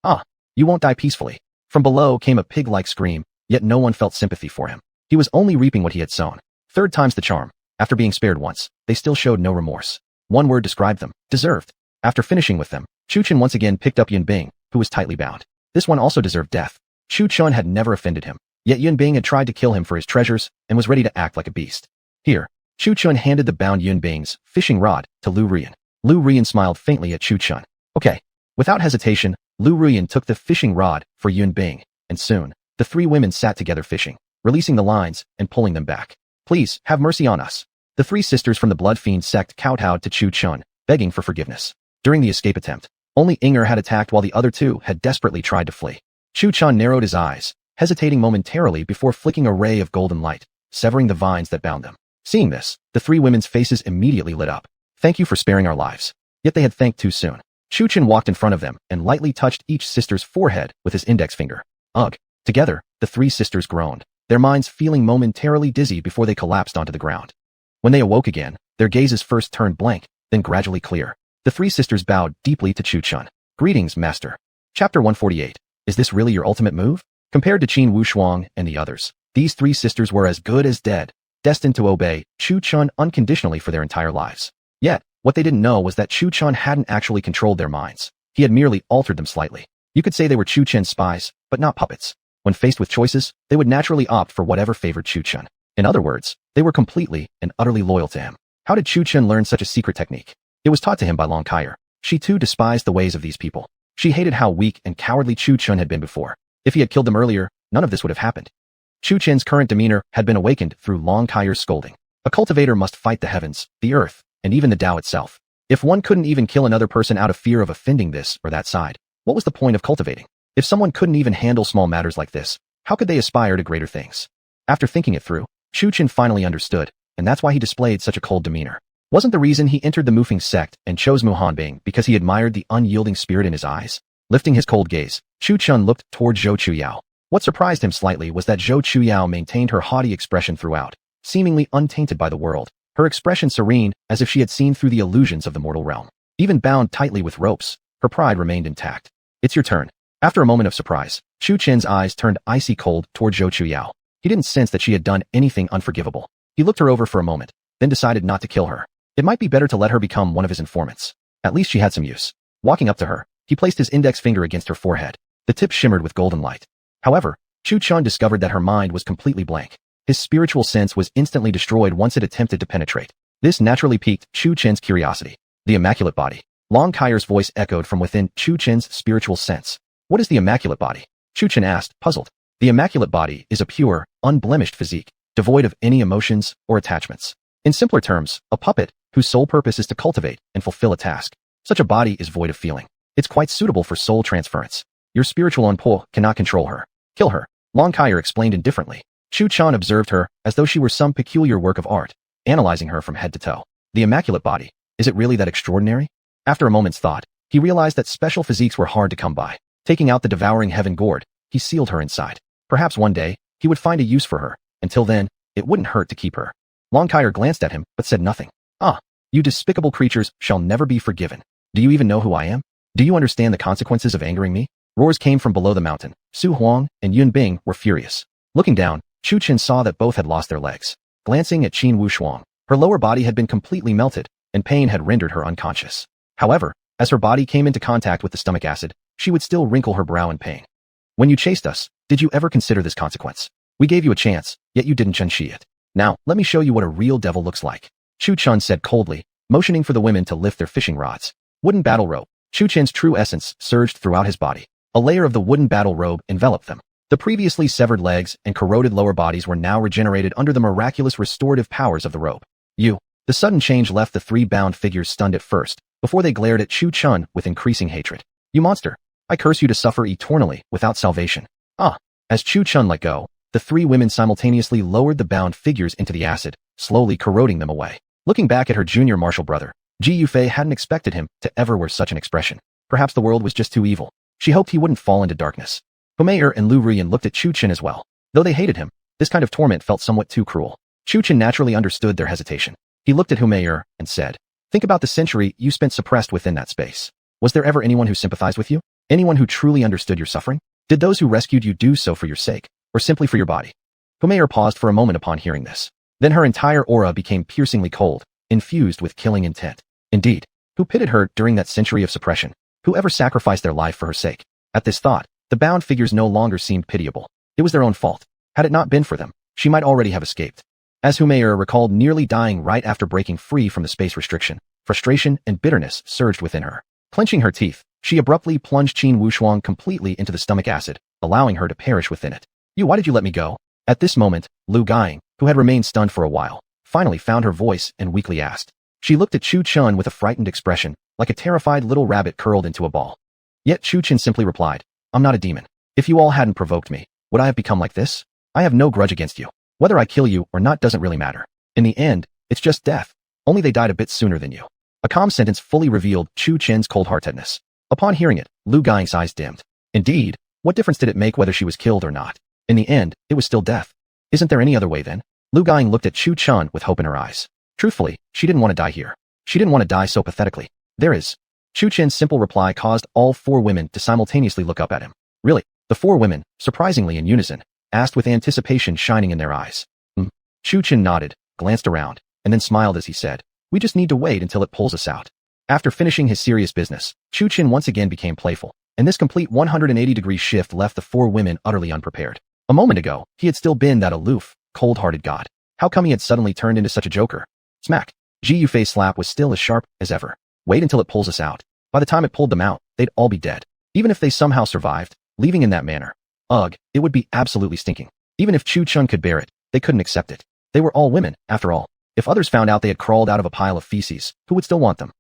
Ah, you won't die peacefully. From below came a pig-like scream, yet no one felt sympathy for him. He was only reaping what he had sown. Third time's the charm. After being spared once, they still showed no remorse. One word described them: deserved. After finishing with them, Chu Chen once again picked up Yun Bing, who was tightly bound. This one also deserved death. Chu Chun had never offended him, yet Yun Bing had tried to kill him for his treasures and was ready to act like a beast. Here, Chu Chun handed the bound Yun Bing's fishing rod to Lu Ruyan. Lu Ruyan smiled faintly at Chu Chun. Okay. Without hesitation, Lu Ruyan took the fishing rod for Yun Bing, and soon, the three women sat together fishing, releasing the lines and pulling them back. Please, have mercy on us. The three sisters from the Blood Fiend sect kowtowed to Chu Chun, begging for forgiveness. During the escape attempt, only Inger had attacked while the other two had desperately tried to flee. Chu Chun narrowed his eyes, hesitating momentarily before flicking a ray of golden light, severing the vines that bound them. Seeing this, the three women's faces immediately lit up. Thank you for sparing our lives. Yet they had thanked too soon. Chu Chun walked in front of them and lightly touched each sister's forehead with his index finger. Ugh. Together, the three sisters groaned, their minds feeling momentarily dizzy before they collapsed onto the ground. When they awoke again, their gazes first turned blank, then gradually clear. The three sisters bowed deeply to Chu Chun. Greetings, Master. Chapter 148. Is this really your ultimate move? Compared to Qin Wushuang and the others, these three sisters were as good as dead, destined to obey Chu Chun unconditionally for their entire lives. Yet, what they didn't know was that Chu Chun hadn't actually controlled their minds. He had merely altered them slightly. You could say they were Chu Chen's spies, but not puppets. When faced with choices, they would naturally opt for whatever favored Chu Chun. In other words, they were completely and utterly loyal to him. How did Chu Chun learn such a secret technique? It was taught to him by Long Kaier. She too despised the ways of these people. She hated how weak and cowardly Chu Chun had been before. If he had killed them earlier, none of this would have happened. Chu Chen's current demeanor had been awakened through Long Kaier's scolding. A cultivator must fight the heavens, the earth, and even the Tao itself. If one couldn't even kill another person out of fear of offending this or that side, what was the point of cultivating? If someone couldn't even handle small matters like this, how could they aspire to greater things? After thinking it through, Chu Chen finally understood, and that's why he displayed such a cold demeanor. Wasn't the reason he entered the Mufeng sect and chose Muhanbing because he admired the unyielding spirit in his eyes? Lifting his cold gaze, Chu Chun looked toward Zhou Chuyao. What surprised him slightly was that Zhou Chuyao maintained her haughty expression throughout, seemingly untainted by the world, her expression serene as if she had seen through the illusions of the mortal realm. Even bound tightly with ropes, her pride remained intact. It's your turn. After a moment of surprise, Chu Chen's eyes turned icy cold toward Zhou Chuyao. He didn't sense that she had done anything unforgivable. He looked her over for a moment, then decided not to kill her. It might be better to let her become one of his informants. At least she had some use. Walking up to her, he placed his index finger against her forehead. The tip shimmered with golden light. However, Chu Chun discovered that her mind was completely blank. His spiritual sense was instantly destroyed once it attempted to penetrate. This naturally piqued Chu Chen's curiosity. The immaculate body. Long Kai's voice echoed from within Chu Chen's spiritual sense. What is the immaculate body? Chu Chen asked, puzzled. The immaculate body is a pure, unblemished physique, devoid of any emotions or attachments. In simpler terms, a puppet whose sole purpose is to cultivate and fulfill a task. Such a body is void of feeling. It's quite suitable for soul transference. Your spiritual unpo cannot control her. Kill her. Long Kai explained indifferently. Chu Chan observed her as though she were some peculiar work of art, analyzing her from head to toe. The immaculate body. Is it really that extraordinary? After a moment's thought, he realized that special physiques were hard to come by. Taking out the devouring heaven gourd, he sealed her inside. Perhaps one day, he would find a use for her. Until then, it wouldn't hurt to keep her. Long Kai glanced at him, but said nothing. Ah, you despicable creatures shall never be forgiven. Do you even know who I am? Do you understand the consequences of angering me? Roars came from below the mountain. Su Huang and Yun Bing were furious. Looking down, Chu Chen saw that both had lost their legs. Glancing at Qin Wushuang, her lower body had been completely melted, and pain had rendered her unconscious. However, as her body came into contact with the stomach acid, she would still wrinkle her brow in pain. When you chased us, did you ever consider this consequence? We gave you a chance, yet you didn't chunshi it. Now, let me show you what a real devil looks like. Chu Chen said coldly, motioning for the women to lift their fishing rods. Wooden battle robe. Chu Chen's true essence surged throughout his body. A layer of the wooden battle robe enveloped them. The previously severed legs and corroded lower bodies were now regenerated under the miraculous restorative powers of the robe. The sudden change left the three bound figures stunned at first, before they glared at Chu Chen with increasing hatred. You monster! I curse you to suffer eternally without salvation. Ah! As Chu Chen let go, the three women simultaneously lowered the bound figures into the acid, slowly corroding them away. Looking back at her junior martial brother, Ji Yufei hadn't expected him to ever wear such an expression. Perhaps the world was just too evil. She hoped he wouldn't fall into darkness. Humiliation and Lu Ruyan looked at Chu Chen as well. Though they hated him, this kind of torment felt somewhat too cruel. Chu Chen naturally understood their hesitation. He looked at Humiliation and said, think about the century you spent suppressed within that space. Was there ever anyone who sympathized with you? Anyone who truly understood your suffering? Did those who rescued you do so for your sake, or simply for your body? Humiliation paused for a moment upon hearing this. Then her entire aura became piercingly cold, infused with killing intent. Indeed, who pitied her during that century of suppression? Who ever sacrificed their life for her sake? At this thought, the bound figures no longer seemed pitiable. It was their own fault. Had it not been for them, she might already have escaped. As Humiliation recalled nearly dying right after breaking free from the space restriction, frustration and bitterness surged within her. Clenching her teeth, she abruptly plunged Qin Wushuang completely into the stomach acid, allowing her to perish within it. Why did you let me go? At this moment, Lu Guiying, who had remained stunned for a while, finally found her voice and weakly asked. She looked at Chu Chen with a frightened expression, like a terrified little rabbit curled into a ball. Yet Chu Chen simply replied, I'm not a demon. If you all hadn't provoked me, would I have become like this? I have no grudge against you. Whether I kill you or not doesn't really matter. In the end, it's just death. Only they died a bit sooner than you. A calm sentence fully revealed Chu Chen's cold-heartedness. Upon hearing it, Lu Guiying's eyes dimmed. Indeed, what difference did it make whether she was killed or not? In the end, it was still death. Isn't there any other way then? Lu Guiying looked at Chu Chen with hope in her eyes. Truthfully, she didn't want to die here. She didn't want to die so pathetically. There is. Chu Chen's simple reply caused all four women to simultaneously look up at him. Really? The four women, surprisingly in unison, asked with anticipation shining in their eyes. Chu Chen nodded, glanced around, and then smiled as he said, we just need to wait until it pulls us out. After finishing his serious business, Chu Chen once again became playful, and this complete 180-degree shift left the four women utterly unprepared. A moment ago, he had still been that aloof, cold-hearted god. How come he had suddenly turned into such a joker? Smack. Ji Yufei's slap was still as sharp as ever. Wait until it pulls us out. By the time it pulled them out, they'd all be dead. Even if they somehow survived, leaving in that manner. Ugh, it would be absolutely stinking. Even if Chu Chen could bear it, they couldn't accept it. They were all women, after all. If others found out they had crawled out of a pile of feces, who would still want them?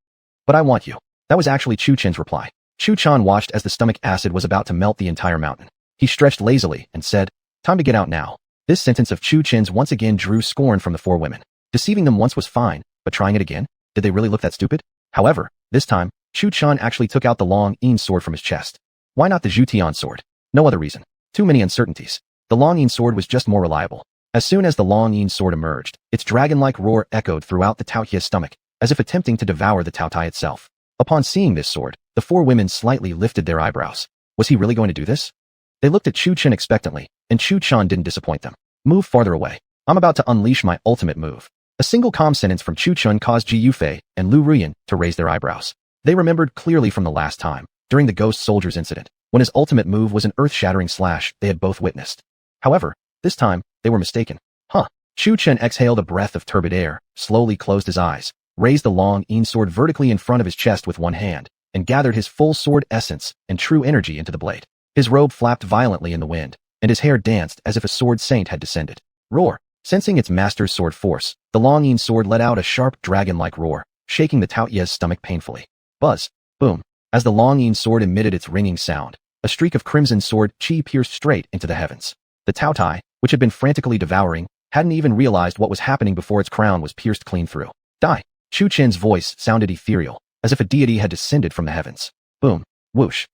But I want you. That was actually Chu Chen's reply. Chu Chen watched as the stomach acid was about to melt the entire mountain. He stretched lazily and said, time to get out now. This sentence of Chu Chen's once again drew scorn from the four women. Deceiving them once was fine, but trying it again? Did they really look that stupid? However, this time, Chu Chen actually took out the long Yin sword from his chest. Why not the Zhutian sword? No other reason. Too many uncertainties. The long Yin sword was just more reliable. As soon as the long Yin sword emerged, its dragon-like roar echoed throughout the Tao Tai's stomach, as if attempting to devour the Tao Tai itself. Upon seeing this sword, the four women slightly lifted their eyebrows. Was he really going to do this? They looked at Chu Chen expectantly, and Chu Chen didn't disappoint them. Move farther away. I'm about to unleash my ultimate move. A single calm sentence from Chu Chen caused Ji Yufei and Lu Ruyan to raise their eyebrows. They remembered clearly from the last time, during the Ghost Soldiers incident, when his ultimate move was an earth-shattering slash they had both witnessed. However, this time, they were mistaken. Chu Chen exhaled a breath of turbid air, slowly closed his eyes, raised the long Yin sword vertically in front of his chest with one hand, and gathered his full sword essence and true energy into the blade. His robe flapped violently in the wind, and his hair danced as if a sword saint had descended. Roar! Sensing its master's sword force, the long Yin sword let out a sharp dragon-like roar, shaking the Taoye's stomach painfully. Buzz! Boom! As the long Yin sword emitted its ringing sound, a streak of crimson sword chi pierced straight into the heavens. The Taotai, which had been frantically devouring, hadn't even realized what was happening before its crown was pierced clean through. Die! Chu Chen's voice sounded ethereal, as if a deity had descended from the heavens. Boom! Whoosh!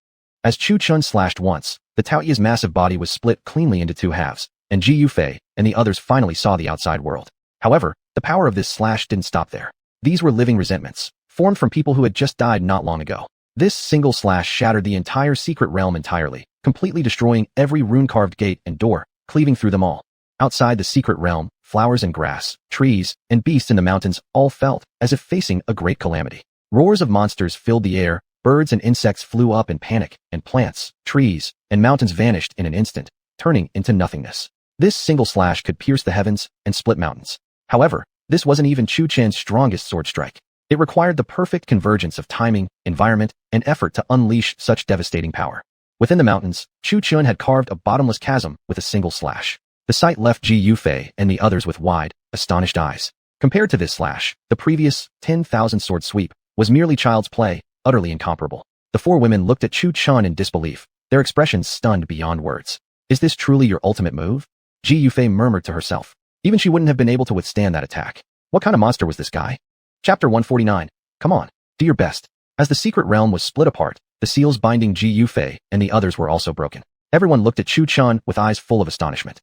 As Chu Chun slashed once, the Taoye's massive body was split cleanly into two halves, and Ji Yufei and the others finally saw the outside world. However, the power of this slash didn't stop there. These were living resentments, formed from people who had just died not long ago. This single slash shattered the entire secret realm entirely, completely destroying every rune-carved gate and door, cleaving through them all. Outside the secret realm, flowers and grass, trees, and beasts in the mountains all felt as if facing a great calamity. Roars of monsters filled the air, birds and insects flew up in panic, and plants, trees, and mountains vanished in an instant, turning into nothingness. This single slash could pierce the heavens and split mountains. However, this wasn't even Chu Chen's strongest sword strike. It required the perfect convergence of timing, environment, and effort to unleash such devastating power. Within the mountains, Chu Chun had carved a bottomless chasm with a single slash. The sight left Ji Yufei and the others with wide, astonished eyes. Compared to this slash, the previous 10,000 sword sweep was merely child's play, utterly incomparable. The four women looked at Chu Chun in disbelief, their expressions stunned beyond words. Is this truly your ultimate move? Ji Yufei murmured to herself. Even she wouldn't have been able to withstand that attack. What kind of monster was this guy? Chapter 149. Come on, do your best. As the secret realm was split apart, the seals binding Ji Yufei and the others were also broken. Everyone looked at Chu Chun with eyes full of astonishment.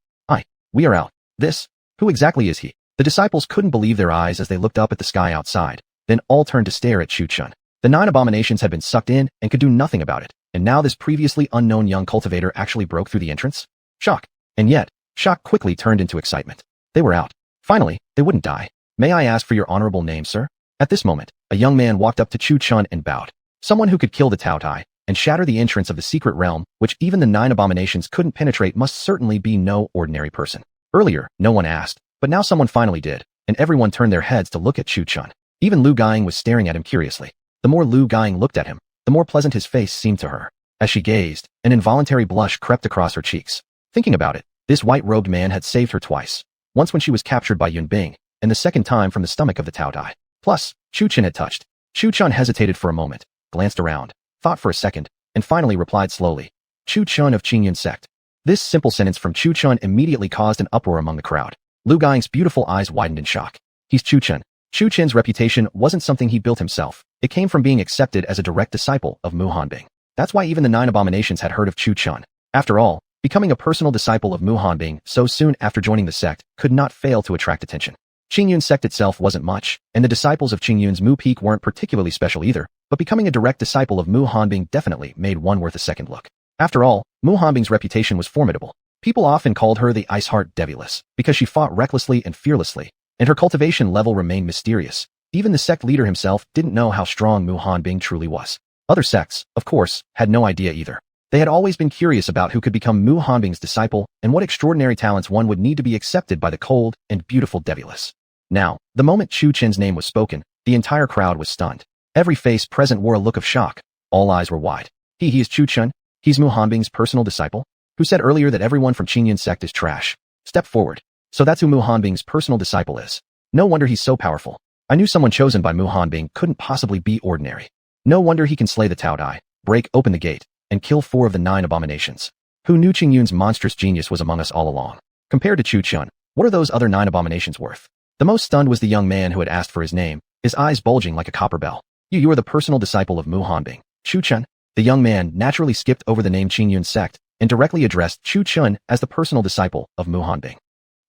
We are out. This? Who exactly is he? The disciples couldn't believe their eyes as they looked up at the sky outside, then all turned to stare at Chu Chun. The 9 abominations had been sucked in and could do nothing about it, and now this previously unknown young cultivator actually broke through the entrance? Shock. And yet, shock quickly turned into excitement. They were out. Finally, they wouldn't die. May I ask for your honorable name, sir? At this moment, a young man walked up to Chu Chun and bowed. Someone who could kill the Taotai and shatter the entrance of the secret realm, which even the 9 abominations couldn't penetrate, must certainly be no ordinary person. Earlier, no one asked, but now someone finally did, and everyone turned their heads to look at Chu Chun. Even Lu Guiying was staring at him curiously. The more Lu Guiying looked at him, the more pleasant his face seemed to her. As she gazed, an involuntary blush crept across her cheeks. Thinking about it, this white-robed man had saved her twice. Once when she was captured by Yun Bing, and the second time from the stomach of the Taotai. Plus, Chu Chun had touched. Chu Chun hesitated for a moment, glanced around, thought for a second, and finally replied slowly. Chu Chun of Qingyun sect. This simple sentence from Chu Chun immediately caused an uproar among the crowd. Lu Guiying's beautiful eyes widened in shock. He's Chu Chun. Chu Chun's reputation wasn't something he built himself. It came from being accepted as a direct disciple of Mu Hanbing. That's why even the 9 abominations had heard of Chu Chun. After all, becoming a personal disciple of Mu Hanbing so soon after joining the sect could not fail to attract attention. Qingyun sect itself wasn't much, and the disciples of Qingyun's Mu Peak weren't particularly special either, but becoming a direct disciple of Mu Hanbing definitely made one worth a second look. After all, Mu Hanbing's reputation was formidable. People often called her the Iceheart Devuless, because she fought recklessly and fearlessly, and her cultivation level remained mysterious. Even the sect leader himself didn't know how strong Mu Hanbing truly was. Other sects, of course, had no idea either. They had always been curious about who could become Mu Hanbing's disciple and what extraordinary talents one would need to be accepted by the cold and beautiful Devuless. Now, the moment Chu Chen's name was spoken, the entire crowd was stunned. Every face present wore a look of shock. All eyes were wide. He is Chu Chun. He's Mu Hanbing's personal disciple, who said earlier that everyone from Qingyun sect is trash. Step forward. So that's who Mu Hanbing's personal disciple is. No wonder he's so powerful. I knew someone chosen by Mu Hanbing couldn't possibly be ordinary. No wonder he can slay the Taodai, break open the gate, and kill 4 of the 9 abominations. Who knew Qingyun's monstrous genius was among us all along? Compared to Chu Chun, what are those other 9 abominations worth? The most stunned was the young man who had asked for his name, his eyes bulging like a copper bell. You are the personal disciple of Mu Hanbing, Chu Chun? The young man naturally skipped over the name Qingyun sect and directly addressed Chu Chun as the personal disciple of Mu Hanbing.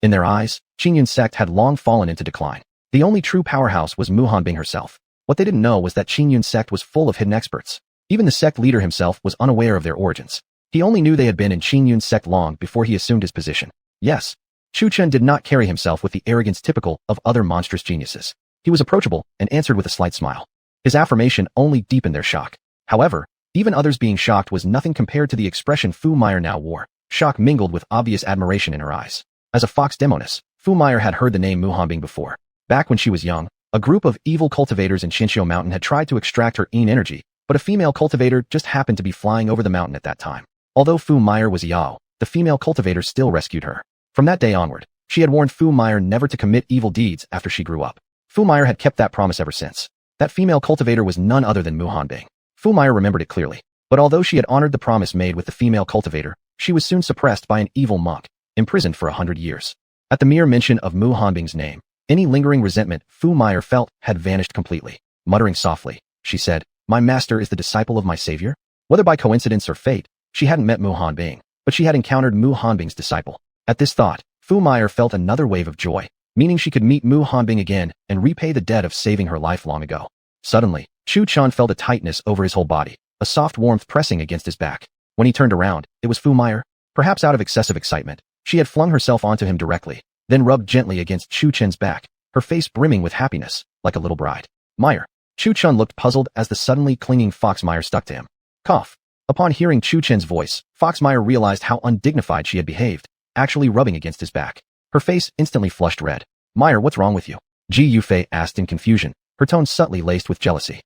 In their eyes, Qingyun sect had long fallen into decline. The only true powerhouse was Mu Hanbing herself. What they didn't know was that Qingyun sect was full of hidden experts. Even the sect leader himself was unaware of their origins. He only knew they had been in Qingyun sect long before he assumed his position. Yes, Chu Chun did not carry himself with the arrogance typical of other monstrous geniuses. He was approachable and answered with a slight smile. His affirmation only deepened their shock. However, even others being shocked was nothing compared to the expression Fu Meyer now wore. Shock mingled with obvious admiration in her eyes. As a fox demoness, Fu Meyer had heard the name Muhanbing before. Back when she was young, a group of evil cultivators in Qinxiu Mountain had tried to extract her yin energy, but a female cultivator just happened to be flying over the mountain at that time. Although Fu Meyer was Yao, the female cultivator still rescued her. From that day onward, she had warned Fu Meyer never to commit evil deeds after she grew up. Fu Meyer had kept that promise ever since. That female cultivator was none other than Muhanbing. Fu Meyer remembered it clearly. But although she had honored the promise made with the female cultivator, she was soon suppressed by an evil monk, imprisoned for 100 years. At the mere mention of Muhanbing's name, any lingering resentment Fu Meyer felt had vanished completely. Muttering softly, she said, "My master is the disciple of my savior?" Whether by coincidence or fate, she hadn't met Muhanbing, but she had encountered Muhanbing's disciple. At this thought, Fu Meyer felt another wave of joy, meaning she could meet Muhanbing again and repay the debt of saving her life long ago. Suddenly, Chu Chan felt a tightness over his whole body, a soft warmth pressing against his back. When he turned around, it was Fu Meyer. Perhaps out of excessive excitement, she had flung herself onto him directly, then rubbed gently against Chu Chen's back, her face brimming with happiness, like a little bride. Meyer. Chu Chen looked puzzled as the suddenly clinging Fox Meyer stuck to him. Cough. Upon hearing Chu Chen's voice, Fox Meyer realized how undignified she had behaved, actually rubbing against his back. Her face instantly flushed red. "Meyer, what's wrong with you?" Ji Yufei asked in confusion, her tone subtly laced with jealousy.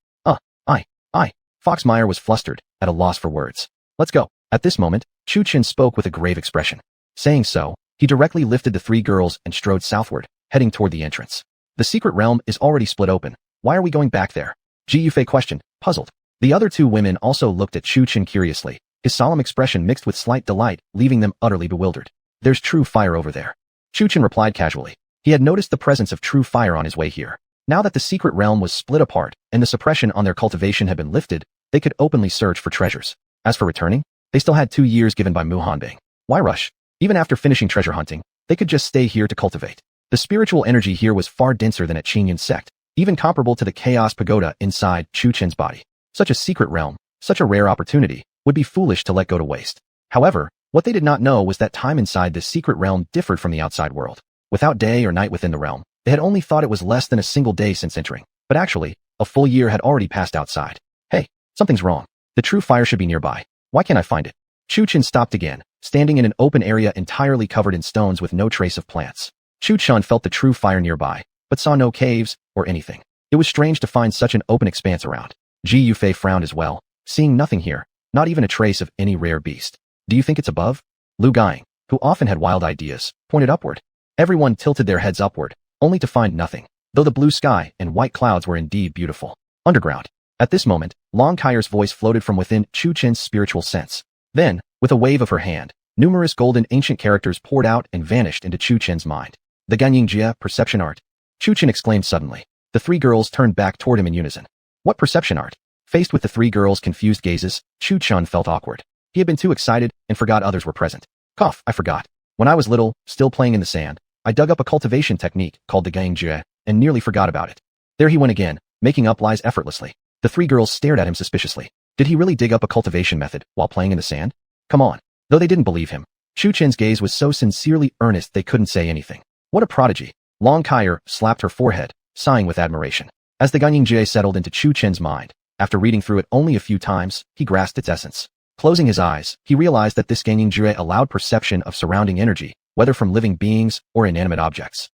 I. Fox Meyer was flustered, at a loss for words. "Let's go." At this moment, Chu Chen spoke with a grave expression. Saying so, he directly lifted the three girls and strode southward, heading toward the entrance. "The secret realm is already split open. Why are we going back there?" Ji Yufei questioned, puzzled. The other two women also looked at Chu Chen curiously, his solemn expression mixed with slight delight, leaving them utterly bewildered. "There's true fire over there." Chu Chen replied casually. He had noticed the presence of true fire on his way here. Now that the secret realm was split apart and the suppression on their cultivation had been lifted, they could openly search for treasures. As for returning, they still had 2 years given by Muhanbing. Why rush? Even after finishing treasure hunting, they could just stay here to cultivate. The spiritual energy here was far denser than at Qinyan sect, even comparable to the chaos pagoda inside Chu Chen's body. Such a secret realm, such a rare opportunity, would be foolish to let go to waste. However, what they did not know was that time inside this secret realm differed from the outside world. Without day or night within the realm, they had only thought it was less than a single day since entering. But actually, a full year had already passed outside. Hey, something's wrong. The true fire should be nearby. Why can't I find it? Chu Chen stopped again, standing in an open area entirely covered in stones with no trace of plants. Chu Chen felt the true fire nearby, but saw no caves or anything. It was strange to find such an open expanse around. Ji Yufei frowned as well, seeing nothing here, not even a trace of any rare beast. "Do you think it's above?" Lu Gaing, who often had wild ideas, pointed upward. Everyone tilted their heads upward, only to find nothing, though the blue sky and white clouds were indeed beautiful. Underground. At this moment, Long Kaier's voice floated from within Chu Chen's spiritual sense. Then, with a wave of her hand, numerous golden ancient characters poured out and vanished into Chu Chen's mind. "The Ganying Jia perception art?" Chu Chen exclaimed suddenly. The three girls turned back toward him in unison. "What perception art?" Faced with the three girls' confused gazes, Chu Chen felt awkward. He had been too excited and forgot others were present. "Cough, I forgot. When I was little, still playing in the sand, I dug up a cultivation technique called the Ganying Jia and nearly forgot about it." There he went again, making up lies effortlessly. The three girls stared at him suspiciously. Did he really dig up a cultivation method while playing in the sand? Come on. Though they didn't believe him, Chu Chen's gaze was so sincerely earnest they couldn't say anything. What a prodigy. Long Kaier slapped her forehead, sighing with admiration. As the Ganying Jie settled into Chu Chen's mind, after reading through it only a few times, he grasped its essence. Closing his eyes, he realized that this Ganying Jie allowed perception of surrounding energy, whether from living beings or inanimate objects.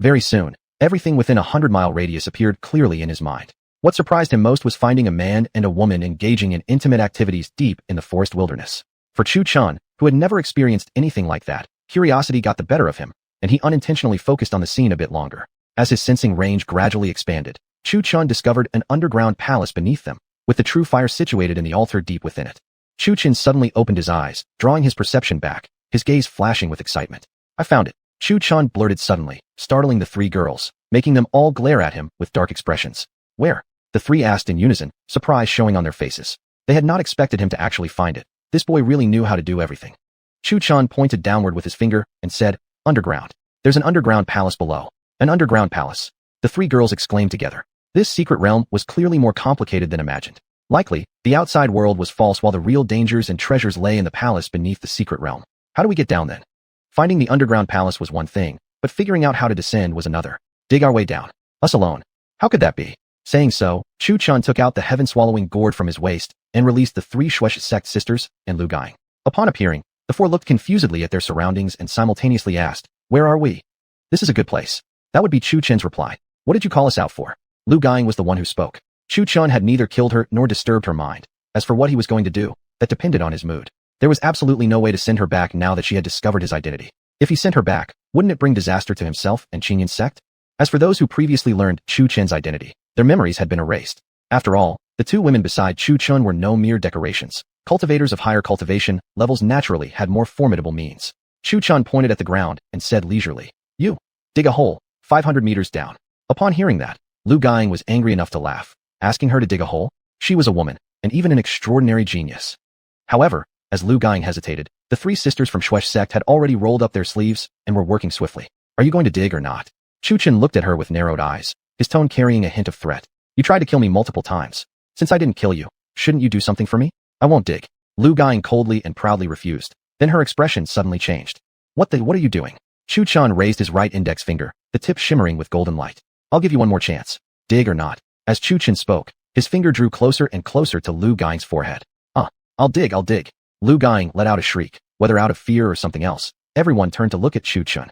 Very soon, everything within a 100-mile radius appeared clearly in his mind. What surprised him most was finding a man and a woman engaging in intimate activities deep in the forest wilderness. For Chu Chan, who had never experienced anything like that, curiosity got the better of him, and he unintentionally focused on the scene a bit longer. As his sensing range gradually expanded, Chu Chan discovered an underground palace beneath them, with the true fire situated in the altar deep within it. Chu Chan suddenly opened his eyes, drawing his perception back, his gaze flashing with excitement. "I found it," Chu Chan blurted suddenly, startling the three girls, making them all glare at him with dark expressions. "Where?" The three asked in unison, surprise showing on their faces. They had not expected him to actually find it. This boy really knew how to do everything. Chu Chan pointed downward with his finger and said, "Underground. There's an underground palace below." An underground palace. The three girls exclaimed together. This secret realm was clearly more complicated than imagined. Likely, the outside world was false while the real dangers and treasures lay in the palace beneath the secret realm. How do we get down then? Finding the underground palace was one thing, but figuring out how to descend was another. Dig our way down. Us alone. How could that be? Saying so, Chu Chan took out the heaven-swallowing gourd from his waist and released the three Shuesh sect sisters and Lu Gaing. Upon appearing, the four looked confusedly at their surroundings and simultaneously asked, "Where are we?" This is a good place. That would be Chu Chen's reply. What did you call us out for? Lu Guiying was the one who spoke. Chu Chen had neither killed her nor disturbed her mind. As for what he was going to do, that depended on his mood. There was absolutely no way to send her back now that she had discovered his identity. If he sent her back, wouldn't it bring disaster to himself and Qinyan's sect? As for those who previously learned Chu Chen's identity, their memories had been erased. After all, the two women beside Chu Chen were no mere decorations. Cultivators of higher cultivation levels naturally had more formidable means. Chu Chen pointed at the ground and said leisurely, "You, dig a hole, 500 meters down." Upon hearing that, Lu Guiying was angry enough to laugh. Asking her to dig a hole? She was a woman, and even an extraordinary genius. However, as Lu Guiying hesitated, the three sisters from Shue's sect had already rolled up their sleeves and were working swiftly. "Are you going to dig or not?" Chu Chen looked at her with narrowed eyes, his tone carrying a hint of threat. "You tried to kill me multiple times. Since I didn't kill you, shouldn't you do something for me?" "I won't dig." Lu Guiying coldly and proudly refused. Then her expression suddenly changed. What are you doing?" Chu Chen raised his right index finger, the tip shimmering with golden light. "I'll give you one more chance. Dig or not." As Chu Chen spoke, his finger drew closer and closer to Lu Guiying's forehead. I'll dig. Lu Guiying let out a shriek, whether out of fear or something else. Everyone turned to look at Chu Chen.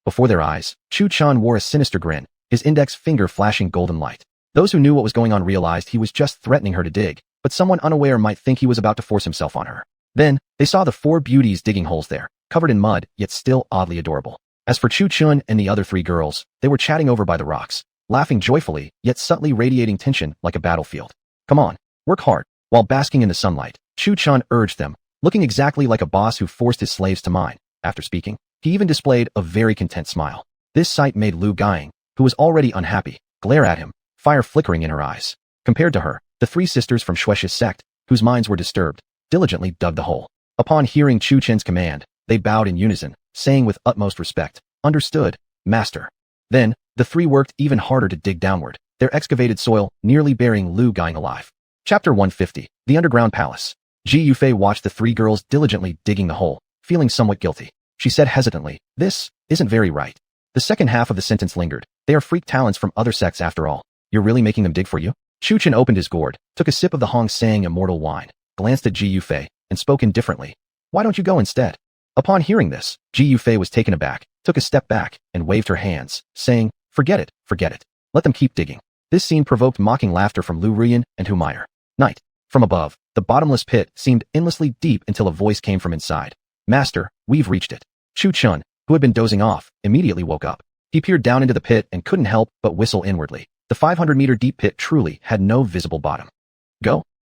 Before their eyes, Chu Chen wore a sinister grin, his index finger flashing golden light. Those who knew what was going on realized he was just threatening her to dig, but someone unaware might think he was about to force himself on her. Then, they saw the four beauties digging holes there, covered in mud, yet still oddly adorable. As for Chu Chen and the other three girls, they were chatting over by the rocks, laughing joyfully, yet subtly radiating tension like a battlefield. "Come on, work hard." While basking in the sunlight, Chu Chen urged them, looking exactly like a boss who forced his slaves to mine. After speaking, he even displayed a very content smile. This sight made Lu Guiying, who was already unhappy, glare at him, fire flickering in her eyes. Compared to her, the three sisters from Shue's sect, whose minds were disturbed, diligently dug the hole. Upon hearing Chu Chen's command, they bowed in unison, saying with utmost respect, "Understood, master." Then, the three worked even harder to dig downward, their excavated soil nearly burying Lu Guiying alive. Chapter 150, The Underground Palace. Ji Yufei watched the three girls diligently digging the hole, feeling somewhat guilty. She said hesitantly, "This isn't very right." The second half of the sentence lingered. "They are freak talents from other sects after all. You're really making them dig for you?" Chu Chen opened his gourd, took a sip of the Hong Sang immortal wine, glanced at Ji Yufei, and spoke indifferently. "Why don't you go instead?" Upon hearing this, Ji Yufei was taken aback, took a step back, and waved her hands, saying, Forget it. Let them keep digging." This scene provoked mocking laughter from Lu Ruyan and Humayer. Night. From above, the bottomless pit seemed endlessly deep until a voice came from inside. "Master, we've reached it." Chu Chen, who had been dozing off, immediately woke up. He peered down into the pit and couldn't help but whistle inwardly. The 500-meter deep pit truly had no visible bottom.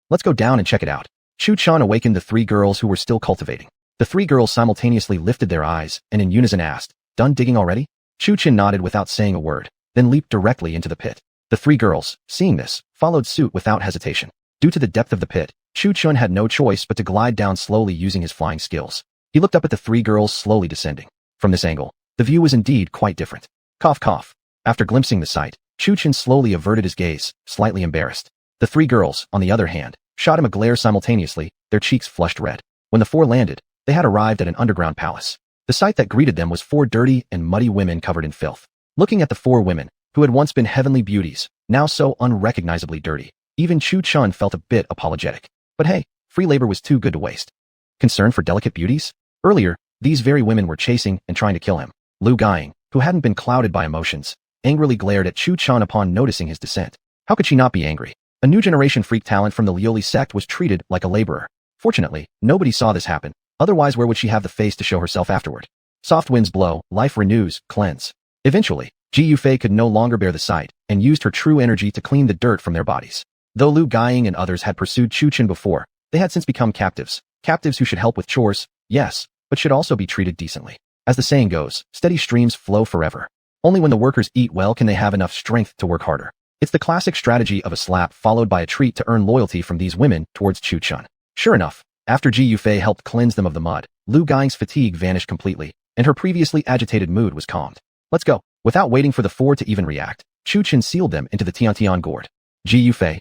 Let's go down and check it out." Chu Chen awakened the three girls who were still cultivating. The three girls simultaneously lifted their eyes and in unison asked, "Done digging already?" Chu Chen nodded without saying a word, then leaped directly into the pit. The three girls, seeing this, followed suit without hesitation. Due to the depth of the pit, Chu Chen had no choice but to glide down slowly using his flying skills. He looked up at the three girls slowly descending. From this angle, the view was indeed quite different. Cough cough. After glimpsing the sight, Chu Chen slowly averted his gaze, slightly embarrassed. The three girls, on the other hand, shot him a glare simultaneously, their cheeks flushed red. When the four landed, they had arrived at an underground palace. The sight that greeted them was four dirty and muddy women covered in filth. Looking at the four women, who had once been heavenly beauties, now so unrecognizably dirty, even Chu Chen felt a bit apologetic. But hey, free labor was too good to waste. Concern for delicate beauties? Earlier, these very women were chasing and trying to kill him. Lu Guiying, who hadn't been clouded by emotions, angrily glared at Chu Chen upon noticing his descent. How could she not be angry? A new generation freak talent from the Lioli sect was treated like a laborer. Fortunately, nobody saw this happen, otherwise where would she have the face to show herself afterward? Soft winds blow, life renews, cleanse. Eventually, Ji Yufei could no longer bear the sight, and used her true energy to clean the dirt from their bodies. Though Lu Guiying and others had pursued Chu Chen before, they had since become captives. Captives who should help with chores, yes, but should also be treated decently. As the saying goes, steady streams flow forever. Only when the workers eat well can they have enough strength to work harder. It's the classic strategy of a slap followed by a treat to earn loyalty from these women towards Chu Chen. Sure enough, after Ji Yufei helped cleanse them of the mud, Lu Guiying's fatigue vanished completely, and her previously agitated mood was calmed. "Let's go." Without waiting for the four to even react, Chu Chen sealed them into the Tiantian gourd. Ji Yufei,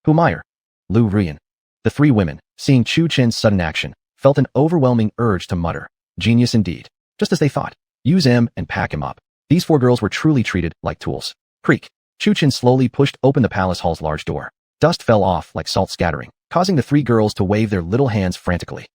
Humayer, Lu Ruyan. The three women, seeing Chu Chen's sudden action, felt an overwhelming urge to mutter, "Genius indeed." Just as they thought. Use him and pack him up. These four girls were truly treated like tools. Creak. Chu Chen slowly pushed open the palace hall's large door. Dust fell off like salt scattering, causing the three girls to wave their little hands frantically.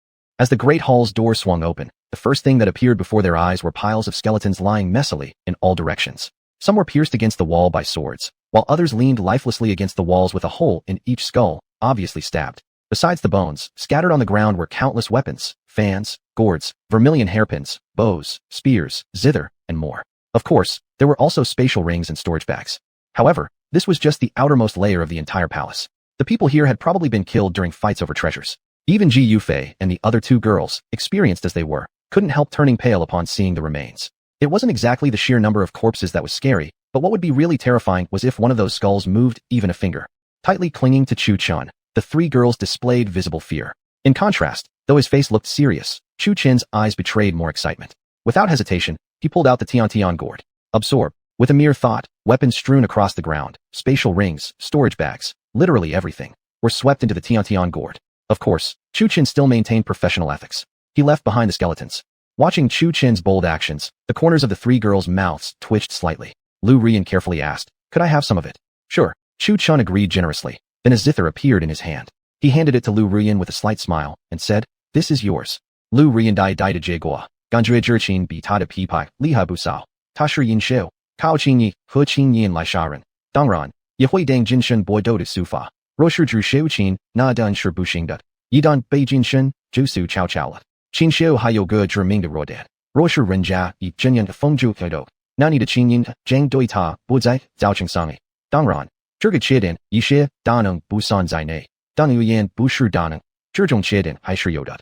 As the great hall's door swung open, the first thing that appeared before their eyes were piles of skeletons lying messily in all directions. Some were pierced against the wall by swords, while others leaned lifelessly against the walls with a hole in each skull, obviously stabbed. Besides the bones, scattered on the ground were countless weapons, fans, gourds, vermilion hairpins, bows, spears, zither, and more. Of course, there were also spatial rings and storage bags. However, this was just the outermost layer of the entire palace. The people here had probably been killed during fights over treasures. Even Ji Yufei and the other two girls, experienced as they were, couldn't help turning pale upon seeing the remains. It wasn't exactly the sheer number of corpses that was scary, but what would be really terrifying was if one of those skulls moved even a finger. Tightly clinging to Chu Chun, the three girls displayed visible fear. In contrast, though his face looked serious, Chu Chen's eyes betrayed more excitement. Without hesitation, he pulled out the Tian gourd. Absorb. With a mere thought, weapons strewn across the ground, spatial rings, storage bags, literally everything, were swept into the Tian gourd. Of course, Chu Chen still maintained professional ethics. He left behind the skeletons. Watching Chu Chen's bold actions, the corners of the three girls' mouths twitched slightly. Lu Rian carefully asked, "Could I have some of it?" "Sure." Chu Chun agreed generously. Then a zither appeared in his hand. He handed it to Lu Rian with a slight smile and said, "This is yours." Lu Rian dai de jigua, ganjue zhiqin bi ta de pi pai, li ha bu sao, ta shi yin xiu, kao qin yi, he qin yin lai sharan, dangran, ye hui dang jin shen boi do de su fa, ro shi zhu xiu qin, na dan shi bu xing de, yi dan bei jin shen, zhu su chao chao le, qin xiu hai you ge zhi ming de ro dan, ro shi ren jia, yi jin yan feng zhu ke do, na ni de qin yin, zhang doi ta, bu zai, zao qing sangi, dangran, 这个缺点一些大能不算在内，但语言不是大能，这种缺点还是有的。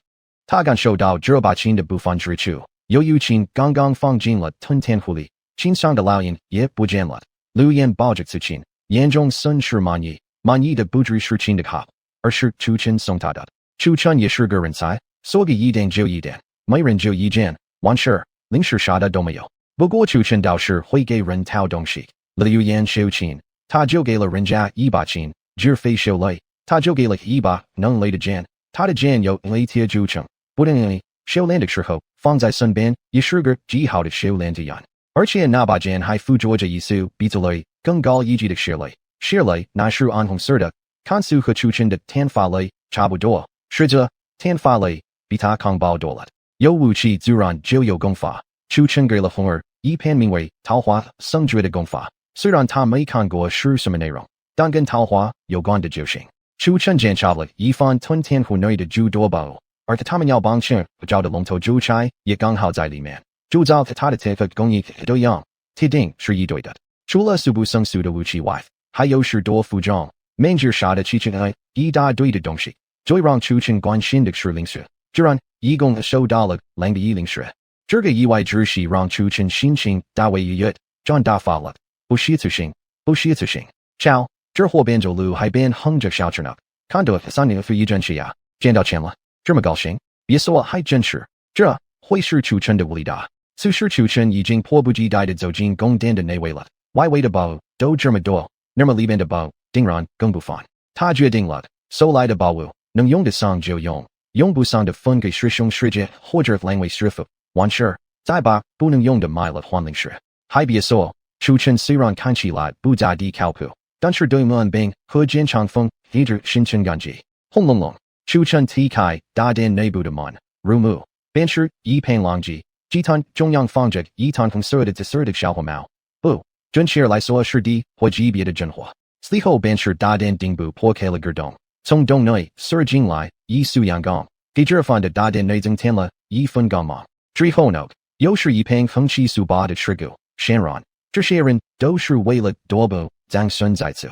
他感受到这把琴的部分之处，由于琴刚刚放进了吞天壶里，琴上的烙印也不见了。陆燕抱着此琴，眼中甚是满意，满意的不只是琴的好，而是楚尘送他的。楚尘也是个人才，说个一点就一点，没人就一件，完事临时啥的都没有。不过楚尘倒是会给人掏东西，例如烟修琴。他就给了人家一把琴，只非修累，他就给了一把能累的剑，他的剑有雷铁铸成，不等于修炼的时候放在身边也是个极好的修炼体验，而且那把剑还附着着一束比这类更高一级的血泪，血泪乃是暗红色的，看似和出尘的天发泪差不多，是这天发泪比他抗暴多了，有武器自然就有功法，出尘给了红儿一篇名为《桃花生诀》的功法。虽然他没看过是什么内容，但跟桃花有关的就行。楚尘检查了一番吞天壶内的诸多宝物，而他们要帮衬找的龙头珠钗也刚好在里面。铸造他的铁盒工艺都一样，铁定是一对的。除了速不生速的武器外，还有许多服装、面具啥的奇奇一大堆的东西。最让楚尘关心的是灵石，居然一共收到了2个灵石。这个意外之喜让楚尘心情大为愉悦，赚大发了。不虚此行，不虚此行。瞧，这货边走路还边哼着小曲呢，看得3年für一阵气呀，见到钱了，这么高兴，别说还真是，这会是楚尘的武力大。此时楚尘已经迫不及待地走进宫殿的内卫了，外围的宝物都这么多，那么里面的宝物定然更不凡。他决定了，收来的宝物能用得上就用，用不上的分给师兄师姐或者2位师傅，完事再把不能用的卖了换灵石。还别说。楚尘虽然看起来不咋地靠谱，但是对门兵和剑长风一直心存感激。轰隆隆，楚尘踢开大殿内部的门，入目，便是一片狼藉，祭坛中央放着一坛红色的紫色的小火苗，不，准确来说是地火级别的真火。随后便是大殿顶部破开了个洞，从洞内射进来一束阳光，给这番的大殿内增添了一分光芒。之后呢，又是一片横七竖八的持股，显然。这些人都是为了夺宝葬身在此。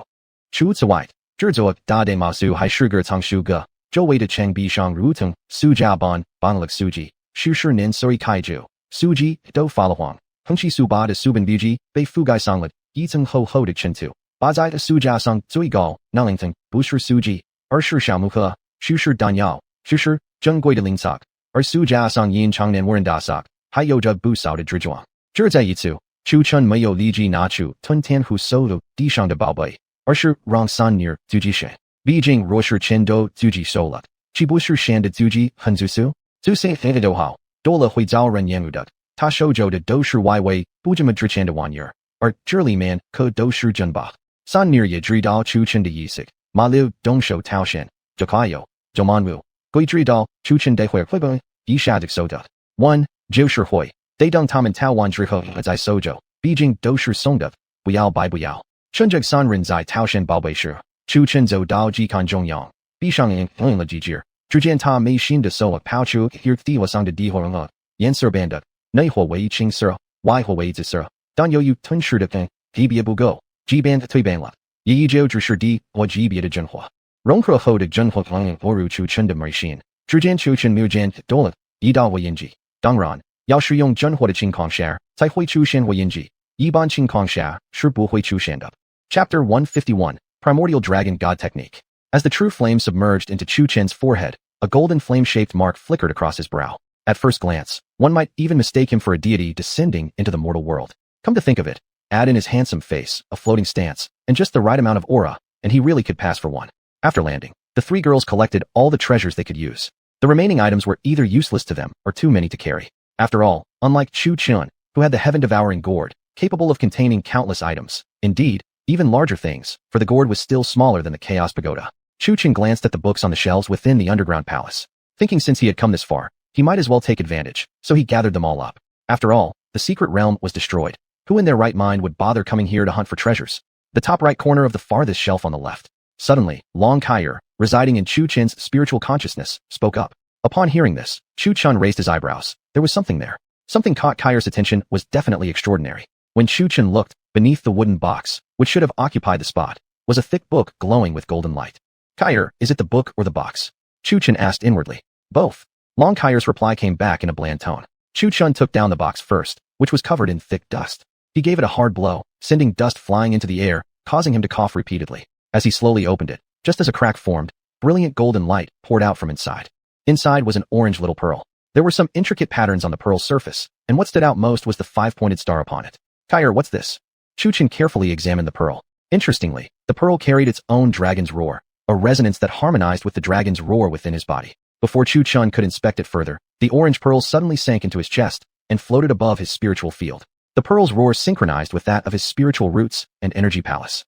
除此外，这座大殿马术还是个藏书阁，周围的墙壁上如同书架般绑了书籍，数十年所开旧，书籍都发了黄，横七竖八的书本笔记被覆盖上了一层厚厚的尘土。摆在的书架上最高那2层不是书籍，而是小木盒，许是弹药，许是珍贵的灵草，而书架上因常年无人打扫，还有着不少的蜘蛛网。这在一次。楚尘没有立即拿出吞天壶收入地上的宝贝，而是让3女自己选。毕竟若是全都自己收了，岂不是显得自己很自私？这些黑都好，多了会遭人厌恶的。他收着的都是外围不这么值钱的玩意儿，而这里面可都是珍宝。3女也知道楚尘的意思，马上动手掏钱，就快有，就忙碌，对知道出拳的会会不一下子收的。1. 就是会，得等他们逃完之后再收着，毕竟都是送的，不要白不要。趁着三人在逃生宝贝时，出拳走到机关中央，闭上眼了几指，只见他眉心的手抛出地上的地火了，颜色变的，内火为青色，外火为紫色，但由于吞噬的根级别不够，即便蜕变了，也就只是低火级别的真火。融合后的真火火入出拳的眉心，只见出拳没见多了一道火印记。当然，要是用真火的情况下，才会出现火印记，一般情况下是不会出现的。Chapter 151, Primordial Dragon God Technique. As the true flame submerged into Chu Chen's forehead, a golden flame-shaped mark flickered across his brow. At first glance, one might even mistake him for a deity descending into the mortal world. Come to think of it, add in his handsome face, a floating stance, and just the right amount of aura, and he really could pass for one. After landing, the three girls collected all the treasures they could use. The remaining items were either useless to them or too many to carry. After all, unlike Chu Chen, who had the heaven-devouring gourd, capable of containing countless items, indeed, even larger things, for the gourd was still smaller than the Chaos Pagoda. Chu Chen glanced at the books on the shelves within the underground palace, thinking since he had come this far, he might as well take advantage, so he gathered them all up. After all, the secret realm was destroyed. Who in their right mind would bother coming here to hunt for treasures? The top right corner of the farthest shelf on the left. Suddenly, Long Kaier, residing in Chu Chen's spiritual consciousness, spoke up. Upon hearing this, Chu Chen raised his eyebrows. There was something there. Something caught Kaier's attention was definitely extraordinary. When Chu Chen looked, beneath the wooden box, which should have occupied the spot, was a thick book glowing with golden light. Kaier, is it the book or the box? Chu Chen asked inwardly. Both. Long Kaier's reply came back in a bland tone. Chu Chen took down the box first, which was covered in thick dust. He gave it a hard blow, sending dust flying into the air, causing him to cough repeatedly. As he slowly opened it, just as a crack formed, brilliant golden light poured out from inside. Inside was an orange little pearl. There were some intricate patterns on the pearl's surface, and what stood out most was the five-pointed star upon it. Kaier, what's this? Chu Chen carefully examined the pearl. Interestingly, the pearl carried its own dragon's roar, a resonance that harmonized with the dragon's roar within his body. Before Chu Chen could inspect it further, the orange pearl suddenly sank into his chest and floated above his spiritual field. The pearl's roar synchronized with that of his spiritual roots and energy palace.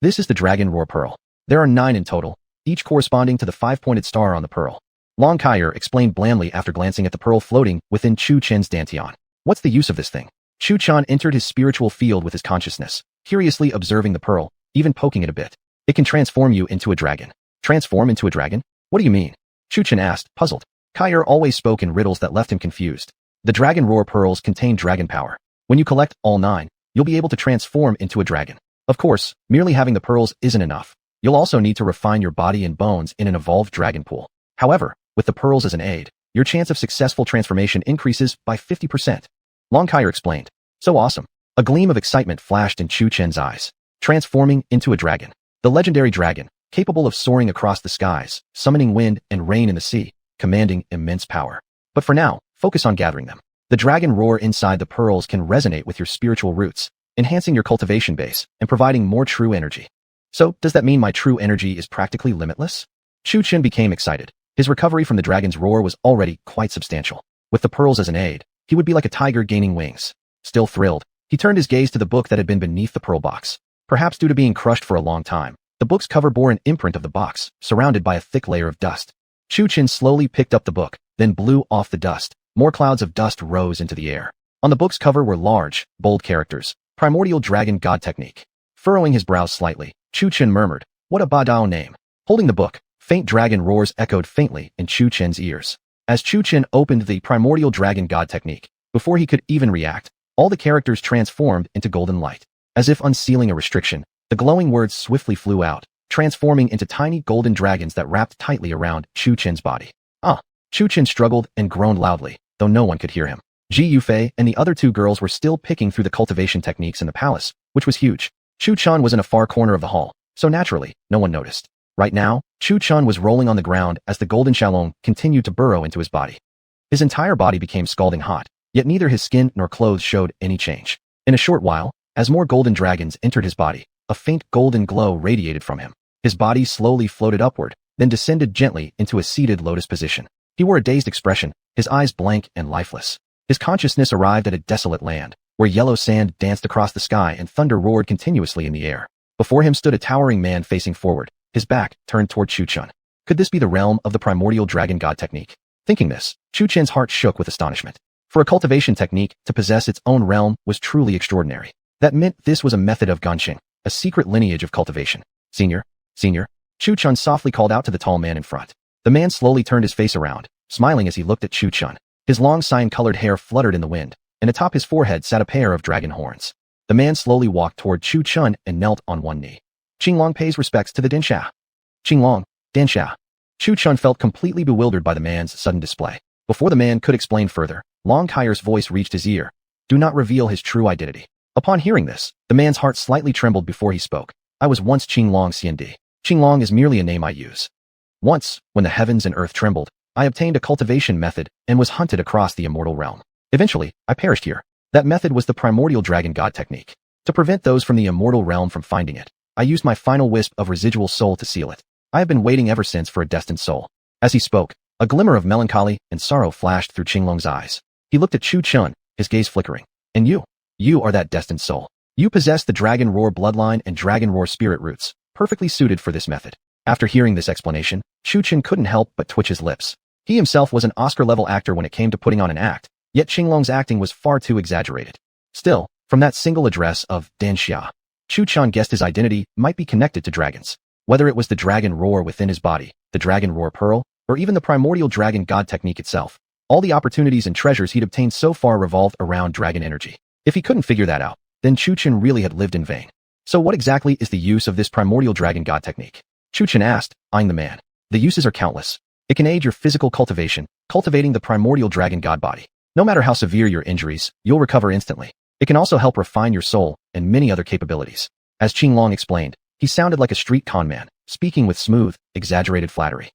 This is the dragon roar pearl. There are 9 in total, each corresponding to the five-pointed star on the pearl. Long Kaier explained blandly after glancing at the pearl floating within Chu Chen's dantian. What's the use of this thing? Chu Chen entered his spiritual field with his consciousness, curiously observing the pearl, even poking it a bit. It can transform you into a dragon. Transform into a dragon? What do you mean? Chu Chen asked, puzzled. Kaier always spoke in riddles that left him confused. The dragon roar pearls contain dragon power. When you collect all 9, you'll be able to transform into a dragon. Of course, merely having the pearls isn't enough. You'll also need to refine your body and bones in an evolved dragon pool. However, with the pearls as an aid, your chance of successful transformation increases by 50%. Long Kaier explained. So awesome. A gleam of excitement flashed in Chu Chen's eyes. Transforming into a dragon. The legendary dragon, capable of soaring across the skies, summoning wind and rain in the sea, commanding immense power. But for now, focus on gathering them. The dragon roar inside the pearls can resonate with your spiritual roots, enhancing your cultivation base and providing more true energy. So, does that mean my true energy is practically limitless? Chu Chen became excited. His recovery from the dragon's roar was already quite substantial. With the pearls as an aid, he would be like a tiger gaining wings. Still thrilled, he turned his gaze to the book that had been beneath the pearl box. Perhaps due to being crushed for a long time, the book's cover bore an imprint of the box, surrounded by a thick layer of dust. Chu Chen slowly picked up the book, then blew off the dust. More clouds of dust rose into the air. On the book's cover were large, bold characters. Primordial Dragon God Technique. Furrowing his brows slightly, Chu Chen murmured, what a Badao name. Holding the book, faint dragon roars echoed faintly in Chu Chen's ears. As Chu Chen opened the Primordial Dragon God Technique, before he could even react, all the characters transformed into golden light. As if unsealing a restriction, the glowing words swiftly flew out, transforming into tiny golden dragons that wrapped tightly around Chu Chen's body. Chu Chen struggled and groaned loudly, though no one could hear him. Ji Yufei and the other 2 girls were still picking through the cultivation techniques in the palace, which was huge. Chu Chen was in a far corner of the hall, so naturally, no one noticed. Right now, Chu Chen was rolling on the ground as the golden shalom continued to burrow into his body. His entire body became scalding hot, yet neither his skin nor clothes showed any change. In a short while, as more golden dragons entered his body, a faint golden glow radiated from him. His body slowly floated upward, then descended gently into a seated lotus position. He wore a dazed expression, his eyes blank and lifeless. His consciousness arrived at a desolate land, where yellow sand danced across the sky and thunder roared continuously in the air. Before him stood a towering man facing forward, his back turned toward Chu Chen. Could this be the realm of the primordial dragon god technique? Thinking this, Chu Chen's heart shook with astonishment. For a cultivation technique to possess its own realm was truly extraordinary. That meant this was a method of Ganqing, a secret lineage of cultivation. Senior, Chu Chen softly called out to the tall man in front. The man slowly turned his face around, smiling as he looked at Chu Chen. His long cyan-colored hair fluttered in the wind, and atop his forehead sat a pair of dragon horns. The man slowly walked toward Chu Chen and knelt on one knee. Qinglong pays respects to the Dinsha. Qinglong, Dinsha. Chu Chen felt completely bewildered by the man's sudden display. Before the man could explain further, Long Kaier's voice reached his ear. Do not reveal his true identity. Upon hearing this, the man's heart slightly trembled before he spoke. I was once Qinglong Xiandi. Qinglong is merely a name I use. Once, when the heavens and earth trembled, I obtained a cultivation method and was hunted across the immortal realm. Eventually, I perished here. That method was the primordial dragon god technique. To prevent those from the immortal realm from finding it, I used my final wisp of residual soul to seal it. I have been waiting ever since for a destined soul. As he spoke, a glimmer of melancholy and sorrow flashed through Qinglong's eyes. He looked at Chu Chen, his gaze flickering. And you are that destined soul. You possess the dragon roar bloodline and dragon roar spirit roots, perfectly suited for this method. After hearing this explanation, Chu Chen couldn't help but twitch his lips. He himself was an Oscar-level actor when it came to putting on an act, yet Qinglong's acting was far too exaggerated. Still, from that single address of Danxia, Chu Chen guessed his identity might be connected to dragons. Whether it was the dragon roar within his body, the dragon roar pearl, or even the primordial dragon god technique itself, all the opportunities and treasures he'd obtained so far revolved around dragon energy. If he couldn't figure that out, then Chu Chen really had lived in vain. So what exactly is the use of this primordial dragon god technique? Chu Chen asked, eyeing the man. The uses are countless. It can aid your physical cultivation, cultivating the primordial dragon god body. No matter how severe your injuries, you'll recover instantly. It can also help refine your soul and many other capabilities. As Qinglong explained, he sounded like a street con man, speaking with smooth, exaggerated flattery.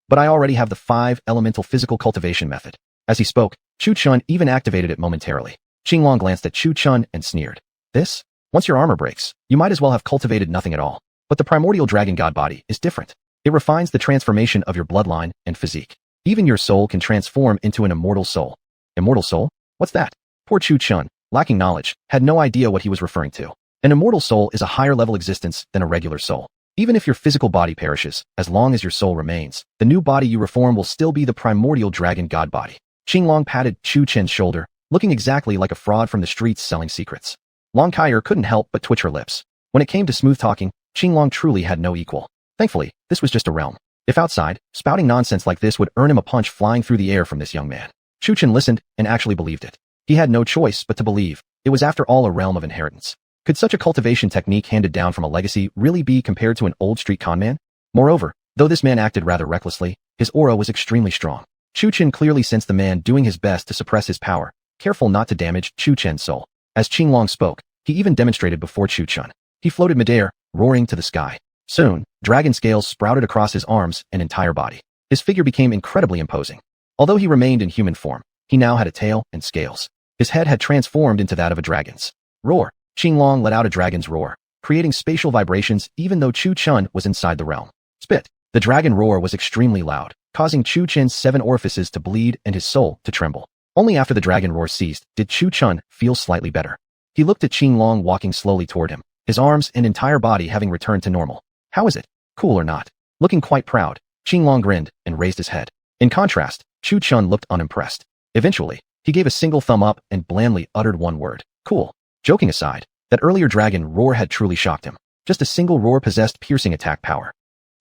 But I already have the 5-elemental physical cultivation method. As he spoke, Chu Chen even activated it momentarily. Qinglong glanced at Chu Chen and sneered. This? Once your armor breaks, you might as well have cultivated nothing at all. But the primordial dragon god body is different. It refines the transformation of your bloodline and physique. Even your soul can transform into an immortal soul. Immortal soul? What's that? Poor Chu Chen, lacking knowledge, had no idea what he was referring to. An immortal soul is a higher-level existence than a regular soul. Even if your physical body perishes, as long as your soul remains, the new body you reform will still be the primordial dragon god body. Qinglong patted Chu Chen's shoulder, looking exactly like a fraud from the streets selling secrets. Long Kaier couldn't help but twitch her lips. When it came to smooth talking, Qinglong truly had no equal. Thankfully, this was just a realm. If outside, spouting nonsense like this would earn him a punch flying through the air from this young man. Chu Chen listened and actually believed it. He had no choice but to believe. It was after all a realm of inheritance. Could such a cultivation technique handed down from a legacy really be compared to an old street con man? Moreover, though this man acted rather recklessly, his aura was extremely strong. Chu Chen clearly sensed the man doing his best to suppress his power, careful not to damage Chu Chen's soul. As Qinglong spoke, he even demonstrated before Chu Chen. He floated midair, roaring to the sky. Soon, dragon scales sprouted across his arms and entire body. His figure became incredibly imposing. Although he remained in human form, he now had a tail and scales. His head had transformed into that of a dragon's. Roar! Qinglong let out a dragon's roar, creating spatial vibrations even though Chu Chen was inside the realm. Spit! The dragon roar was extremely loud, causing Chu Chen's 7 orifices to bleed and his soul to tremble. Only after the dragon roar ceased did Chu Chen feel slightly better. He looked at Qinglong walking slowly toward him, his arms and entire body having returned to normal. How is it? Cool or not? Looking quite proud, Qinglong grinned and raised his head. In contrast, Chu Chen looked unimpressed. Eventually, he gave a single thumb up and blandly uttered one word. Cool. Joking aside, that earlier dragon roar had truly shocked him. Just a single roar possessed piercing attack power.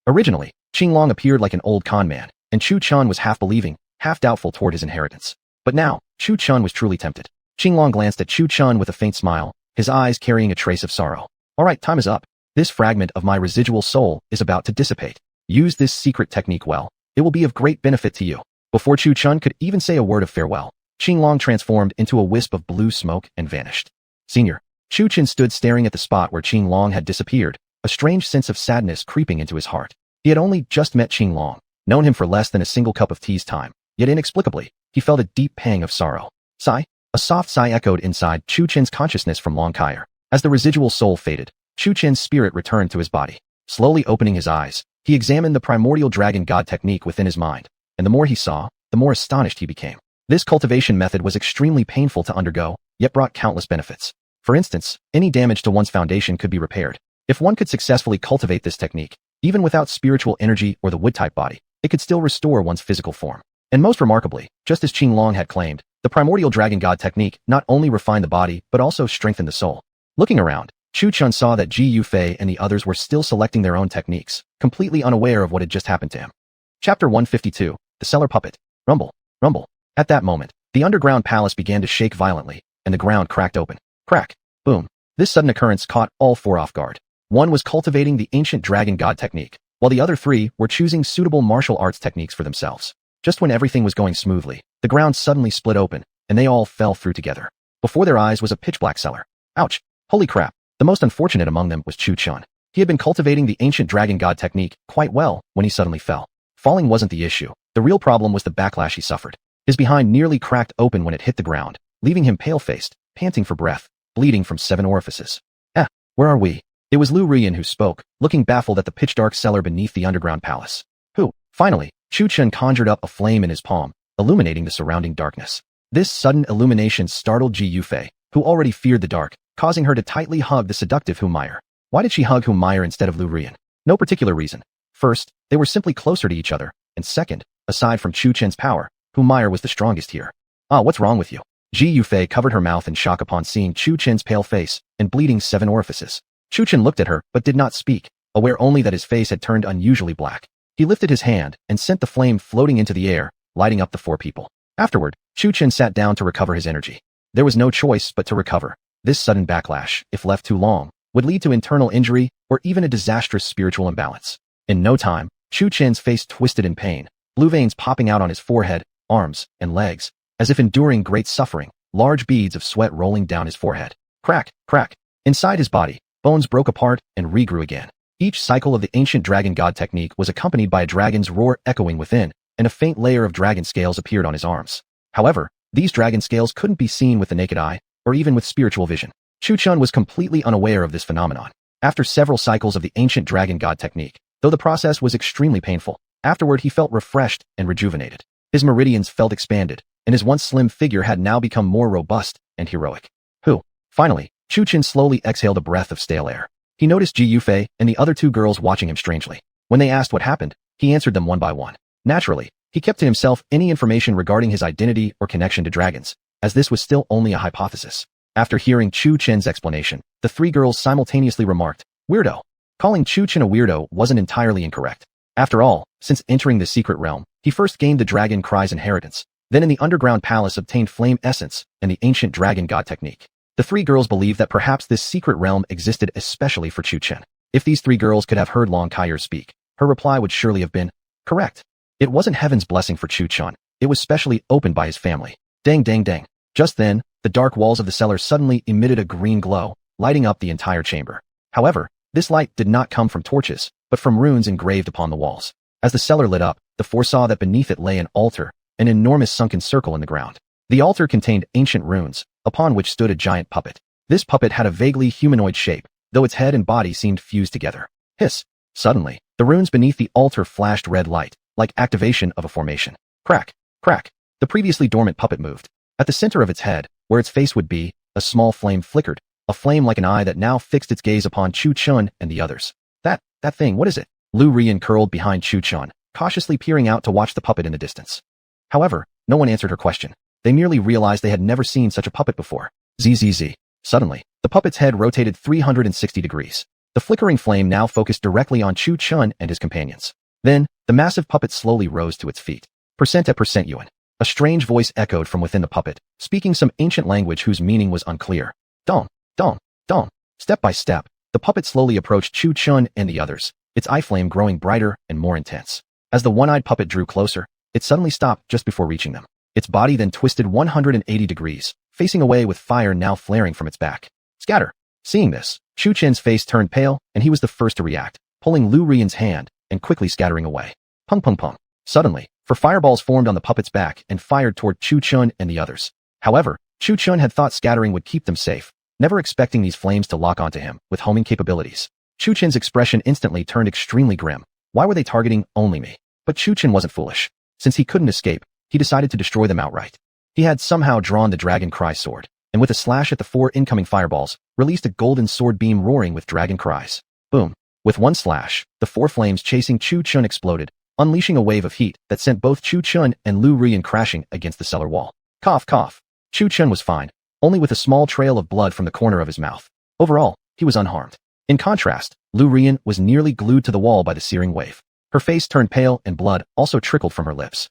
Originally, Qinglong appeared like an old con man, and Chu Chen was half believing, half doubtful toward his inheritance. But now, Chu Chen was truly tempted. Qinglong glanced at Chu Chen with a faint smile, his eyes carrying a trace of sorrow. Alright, time is up. This fragment of my residual soul is about to dissipate. Use this secret technique well. It will be of great benefit to you. Before Chu Chen could even say a word of farewell, Qinglong transformed into a wisp of blue smoke and vanished. Senior. Chu Chen stood staring at the spot where Qinglong had disappeared, a strange sense of sadness creeping into his heart. He had only just met Qinglong, known him for less than a single cup of tea's time, yet inexplicably, he felt a deep pang of sorrow. Sigh? A soft sigh echoed inside Chu Chen's consciousness from Long Kaier. As the residual soul faded, Chu Chen's spirit returned to his body. Slowly opening his eyes, he examined the primordial dragon god technique within his mind, and the more he saw, the more astonished he became. This cultivation method was extremely painful to undergo, yet brought countless benefits. For instance, any damage to one's foundation could be repaired. If one could successfully cultivate this technique, Even without spiritual energy or the wood-type body, it could still restore one's physical form. And most remarkably, just as Qinglong had claimed, the primordial dragon god technique not only refined the body but also strengthened the soul. Looking around, Chu Chun saw that Ji Yufei and the others were still selecting their own techniques, completely unaware of what had just happened to him. Chapter 152, The Cellar Puppet. Rumble, rumble. At that moment, the underground palace began to shake violently, and the ground cracked open. Crack, boom. This sudden occurrence caught all four off guard. One was cultivating the ancient dragon god technique, while the other three were choosing suitable martial arts techniques for themselves. Just when everything was going smoothly, the ground suddenly split open, and they all fell through together. Before their eyes was a pitch-black cellar. Ouch! Holy crap! The most unfortunate among them was Chu Chun. He had been cultivating the ancient dragon god technique quite well when he suddenly fell. Falling wasn't the issue. The real problem was the backlash he suffered. His behind nearly cracked open when it hit the ground, leaving him pale-faced, panting for breath, bleeding from 7 orifices. Where are we? It was Lu Rian who spoke, looking baffled at the pitch-dark cellar beneath the underground palace. Finally, Chu Chun conjured up a flame in his palm, illuminating the surrounding darkness. This sudden illumination startled Ji Yufei, who already feared the dark, causing her to tightly hug the seductive Humeyer. Why did she hug Humeyer instead of Lu Rian? No particular reason. First, they were simply closer to each other, and second, aside from Chu Chen's power, Humeyer was the strongest here. What's wrong with you? Ji Yufei covered her mouth in shock upon seeing Chu Chen's pale face and bleeding 7 orifices. Chu Chen looked at her but did not speak, aware only that his face had turned unusually black. He lifted his hand and sent the flame floating into the air, lighting up the 4 people. Afterward, Chu Chen sat down to recover his energy. There was no choice but to recover. This sudden backlash, if left too long, would lead to internal injury or even a disastrous spiritual imbalance. In no time, Chu Chen's face twisted in pain, blue veins popping out on his forehead, arms, and legs. As if enduring great suffering, large beads of sweat rolling down his forehead. Crack, crack. Inside his body, bones broke apart and regrew again. Each cycle of the ancient dragon god technique was accompanied by a dragon's roar echoing within, and a faint layer of dragon scales appeared on his arms. However, these dragon scales couldn't be seen with the naked eye, or even with spiritual vision. Chu Chun was completely unaware of this phenomenon. After several cycles of the ancient dragon god technique, though the process was extremely painful, afterward he felt refreshed and rejuvenated. His meridians felt expanded, and his once slim figure had now become more robust and heroic. Finally, Chu Chun slowly exhaled a breath of stale air. He noticed Ji Yufei and the other 2 girls watching him strangely. When they asked what happened, he answered them one by one. Naturally, he kept to himself any information regarding his identity or connection to dragons, as this was still only a hypothesis. After hearing Chu Chen's explanation, the 3 girls simultaneously remarked, "Weirdo." Calling Chu Chen a weirdo wasn't entirely incorrect. After all, since entering the secret realm, he first gained the dragon cry's inheritance, then in the underground palace obtained flame essence and the ancient dragon god technique. The 3 girls believed that perhaps this secret realm existed especially for Chu Chen. If these 3 girls could have heard Long Kaier speak, her reply would surely have been correct. It wasn't heaven's blessing for Chu Chen, it was specially opened by his family. Dang dang dang. Just then, the dark walls of the cellar suddenly emitted a green glow, lighting up the entire chamber. However, this light did not come from torches, but from runes engraved upon the walls. As the cellar lit up, the 4 saw that beneath it lay an altar, an enormous sunken circle in the ground. The altar contained ancient runes, upon which stood a giant puppet. This puppet had a vaguely humanoid shape, though its head and body seemed fused together. Hiss! Suddenly, the runes beneath the altar flashed red light, like activation of a formation. Crack! Crack! The previously dormant puppet moved. At the center of its head, where its face would be, a small flame flickered, a flame like an eye that now fixed its gaze upon Chu Chun and the others. That thing, what is it? Lu Rian curled behind Chu Chun, cautiously peering out to watch the puppet in the distance. However, no one answered her question. They merely realized they had never seen such a puppet before. Zzz. Suddenly, the puppet's head rotated 360 degrees. The flickering flame now focused directly on Chu Chun and his companions. Then, the massive puppet slowly rose to its feet. % Yuan. A strange voice echoed from within the puppet, speaking some ancient language whose meaning was unclear. Dong, dong, dong. Step by step, the puppet slowly approached Chu Chun and the others, its eye flame growing brighter and more intense. As the one-eyed puppet drew closer, it suddenly stopped just before reaching them. Its body then twisted 180 degrees, facing away with fire now flaring from its back. Scatter! Seeing this, Chu Chen's face turned pale, and he was the first to react, pulling Lu Rian's hand and quickly scattering away. Pung pung pung. Suddenly, fireballs formed on the puppet's back and fired toward Chu Chun and the others. However, Chu Chun had thought scattering would keep them safe, never expecting these flames to lock onto him with homing capabilities. Chu Chen's expression instantly turned extremely grim. Why were they targeting only me? But Chu Chen wasn't foolish. Since he couldn't escape, he decided to destroy them outright. He had somehow drawn the Dragon Cry sword, and with a slash at the 4 incoming fireballs, released a golden sword beam roaring with dragon cries. Boom. With one slash, the 4 flames chasing Chu Chun exploded, unleashing a wave of heat that sent both Chu Chun and Lu Ruyan crashing against the cellar wall. Cough, cough. Chu Chun was fine, only with a small trail of blood from the corner of his mouth. Overall, he was unharmed. In contrast, Lu Ruyan was nearly glued to the wall by the searing wave. Her face turned pale and blood also trickled from her lips.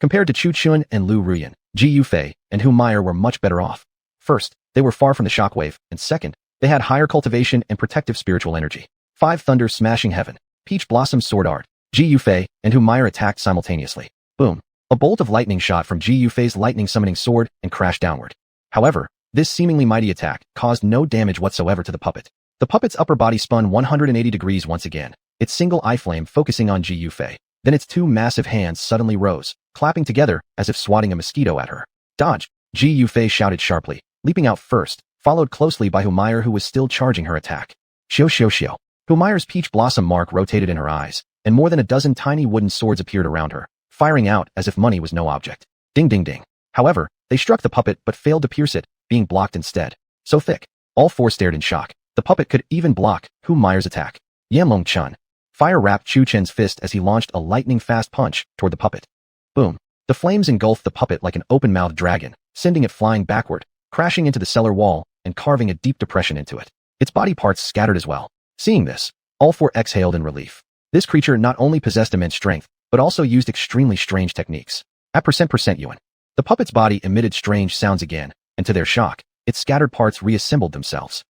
Compared to Chu Chun and Lu Ruyan, Ji Yufei and Hu Meyer were much better off. First, they were far from the shockwave, and second, they had higher cultivation and protective spiritual energy. 5 thunder smashing heaven, peach blossom sword art, Ji Yufei and Hu Meyer attacked simultaneously. Boom. A bolt of lightning shot from Ji Yufei's lightning summoning sword and crashed downward. However, this seemingly mighty attack caused no damage whatsoever to the puppet. The puppet's upper body spun 180 degrees once again, its single eye flame focusing on Ji Yufei. Then its 2 massive hands suddenly rose, clapping together as if swatting a mosquito at her. Dodge! Ji Yufei shouted sharply, leaping out first, followed closely by Hu Meyer who was still charging her attack. Xiu xiu xiu. Hu Meyer's peach blossom mark rotated in her eyes, and more than a dozen tiny wooden swords appeared around her, firing out as if money was no object. Ding ding ding. However, they struck the puppet but failed to pierce it, being blocked instead. So thick. All 4 stared in shock. The puppet could even block Hu Meyer's attack. Yanlong Chun. Fire wrapped Chu Chen's fist as he launched a lightning-fast punch toward the puppet. Boom. The flames engulfed the puppet like an open-mouthed dragon, sending it flying backward, crashing into the cellar wall, and carving a deep depression into it. Its body parts scattered as well. Seeing this, all 4 exhaled in relief. This creature not only possessed immense strength, but also used extremely strange techniques. At percent Yuan. The puppet's body emitted strange sounds again, and to their shock, its scattered parts reassembled themselves.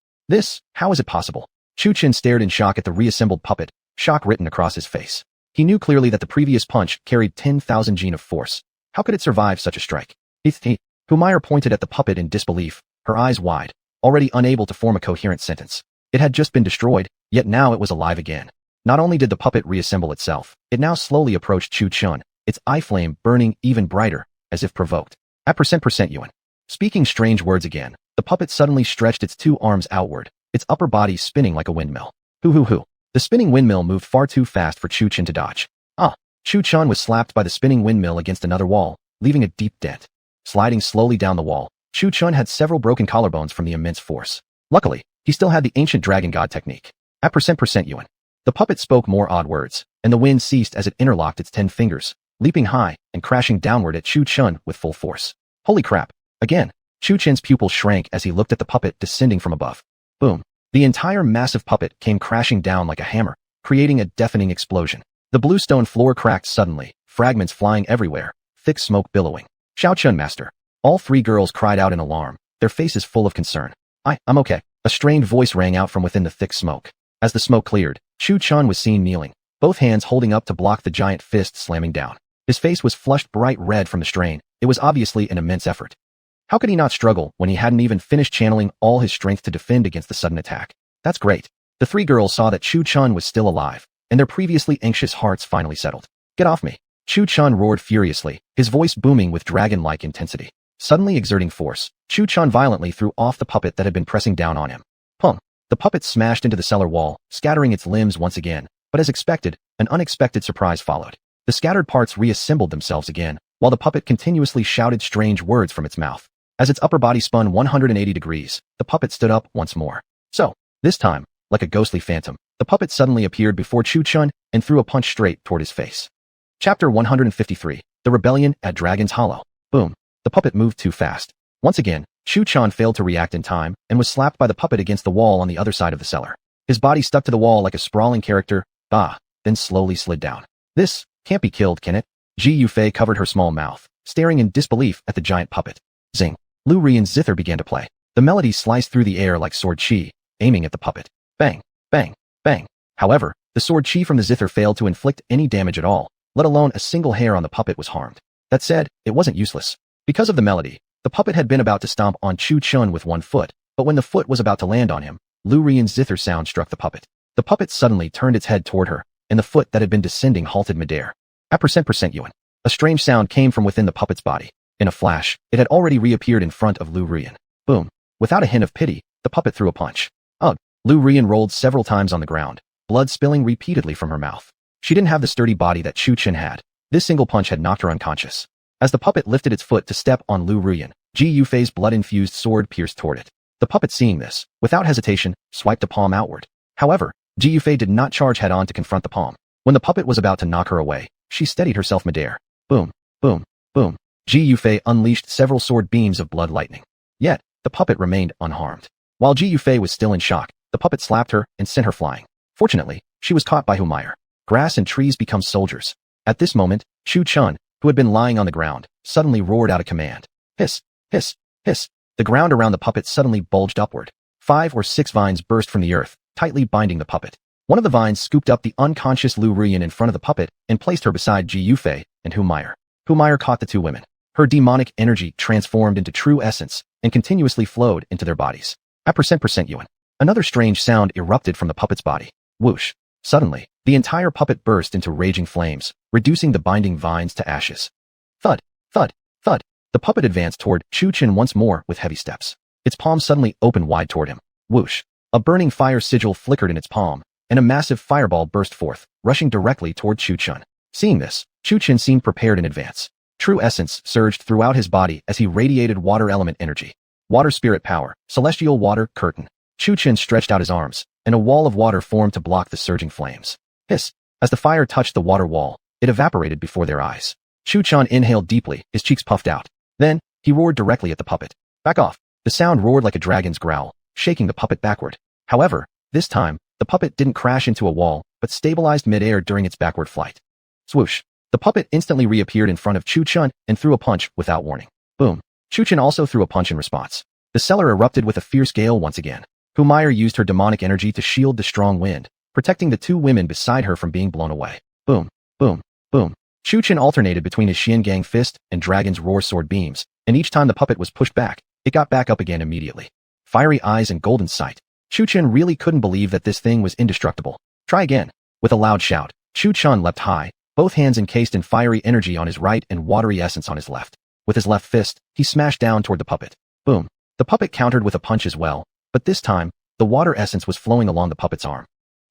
How is it possible? Chu Chen stared in shock at the reassembled puppet, shock written across his face. He knew clearly that the previous punch carried 10,000 gene of force. How could it survive such a strike? Hu Meyer pointed at the puppet in disbelief, her eyes wide, already unable to form a coherent sentence. It had just been destroyed, yet now it was alive again. Not only did the puppet reassemble itself, it now slowly approached Chu Chun, its eye flame burning even brighter, as if provoked. At percent Yuan. Speaking strange words again, the puppet suddenly stretched its 2 arms outward, its upper body spinning like a windmill. Hoo. The spinning windmill moved far too fast for Chu Chun to dodge. Chu Chun was slapped by the spinning windmill against another wall, leaving a deep dent. Sliding slowly down the wall, Chu Chun had several broken collarbones from the immense force. Luckily, he still had the ancient dragon god technique. At percent Yuan. The puppet spoke more odd words, and the wind ceased as it interlocked its 10 fingers, leaping high and crashing downward at Chu Chun with full force. Holy crap. Again, Chu Chun's pupils shrank as he looked at the puppet descending from above. Boom. The entire massive puppet came crashing down like a hammer, creating a deafening explosion. The bluestone floor cracked suddenly, fragments flying everywhere, thick smoke billowing. Xiao Chun master. All 3 girls cried out in alarm, their faces full of concern. I'm okay. A strained voice rang out from within the thick smoke. As the smoke cleared, Chu Chun was seen kneeling, both hands holding up to block the giant fist slamming down. His face was flushed bright red from the strain. It was obviously an immense effort. How could he not struggle when he hadn't even finished channeling all his strength to defend against the sudden attack? That's great. The 3 girls saw that Chu Chun was still alive, and their previously anxious hearts finally settled. Get off me. Chu Chun roared furiously, his voice booming with dragon-like intensity. Suddenly exerting force, Chu Chun violently threw off the puppet that had been pressing down on him. Pung. The puppet smashed into the cellar wall, scattering its limbs once again, but as expected, an unexpected surprise followed. The scattered parts reassembled themselves again, while the puppet continuously shouted strange words from its mouth. As its upper body spun 180 degrees, the puppet stood up once more. So, this time, like a ghostly phantom, the puppet suddenly appeared before Chu Chun and threw a punch straight toward his face. Chapter 153, The Rebellion at Dragon's Hollow. Boom. The puppet moved too fast. Once again, Chu Chun failed to react in time and was slapped by the puppet against the wall on the other side of the cellar. His body stuck to the wall like a sprawling character, then slowly slid down. This can't be killed, can it? Ji Yufei covered her small mouth, staring in disbelief at the giant puppet. Zing. Lu Ruyan's zither began to play. The melody sliced through the air like sword chi, aiming at the puppet. Bang, bang, bang. However, the sword chi from the zither failed to inflict any damage at all, let alone a single hair on the puppet was harmed. That said, it wasn't useless. Because of the melody, the puppet had been about to stomp on Chu Chun with one foot, but when the foot was about to land on him, Lu Ruyan's zither sound struck the puppet. The puppet suddenly turned its head toward her, and the foot that had been descending halted midair. At percent Yuan. A strange sound came from within the puppet's body. In a flash, it had already reappeared in front of Lu Ruyan. Boom. Without a hint of pity, the puppet threw a punch. Ugh. Lu Ruyan rolled several times on the ground, blood spilling repeatedly from her mouth. She didn't have the sturdy body that Chu Chun had. This single punch had knocked her unconscious. As the puppet lifted its foot to step on Lu Ruyan, Ji Yufei's blood-infused sword pierced toward it. The puppet, seeing this, without hesitation, swiped a palm outward. However, Ji Yufei did not charge head-on to confront the palm. When the puppet was about to knock her away, she steadied herself midair. Boom, boom, boom. Ji Yufei unleashed several sword beams of blood lightning. Yet, the puppet remained unharmed. While Ji Yufei was still in shock, the puppet slapped her and sent her flying. Fortunately, she was caught by Humiliation. Grass and trees become soldiers. At this moment, Chu Chun, who had been lying on the ground, suddenly roared out a command. Hiss, hiss, hiss. The ground around the puppet suddenly bulged upward. 5 or 6 vines burst from the earth, tightly binding the puppet. One of the vines scooped up the unconscious Lu Ruyan in front of the puppet and placed her beside Ji Yufei and Humiliation. Humiliation caught the two women. Her demonic energy transformed into true essence and continuously flowed into their bodies. At % yuan. Another strange sound erupted from the puppet's body. Whoosh. Suddenly, the entire puppet burst into raging flames, reducing the binding vines to ashes. Thud, thud, thud. The puppet advanced toward Chu Chin once more with heavy steps. Its palm suddenly opened wide toward him. Whoosh. A burning fire sigil flickered in its palm, and a massive fireball burst forth, rushing directly toward Chu Chun. Seeing this, Chu Chin seemed prepared in advance. True essence surged throughout his body as he radiated water element energy. Water spirit power, celestial water curtain. Chu Chin stretched out his arms, and a wall of water formed to block the surging flames. Hiss. As the fire touched the water wall, it evaporated before their eyes. Chu Chun inhaled deeply, his cheeks puffed out. Then, he roared directly at the puppet. Back off. The sound roared like a dragon's growl, shaking the puppet backward. However, this time, the puppet didn't crash into a wall, but stabilized mid-air during its backward flight. Swoosh. The puppet instantly reappeared in front of Chu Chun and threw a punch without warning. Boom. Chu Chun also threw a punch in response. The cellar erupted with a fierce gale once again. Humiliation used her demonic energy to shield the strong wind, protecting the two women beside her from being blown away. Boom, boom, boom. Chu Chun alternated between his Xiangang fist and Dragon's Roar sword beams, and each time the puppet was pushed back, it got back up again immediately. Fiery eyes and golden sight. Chu Chun really couldn't believe that this thing was indestructible. Try again. With a loud shout, Chu Chun leapt high, both hands encased in fiery energy on his right and watery essence on his left. With his left fist, he smashed down toward the puppet. Boom. The puppet countered with a punch as well, but this time, the water essence was flowing along the puppet's arm.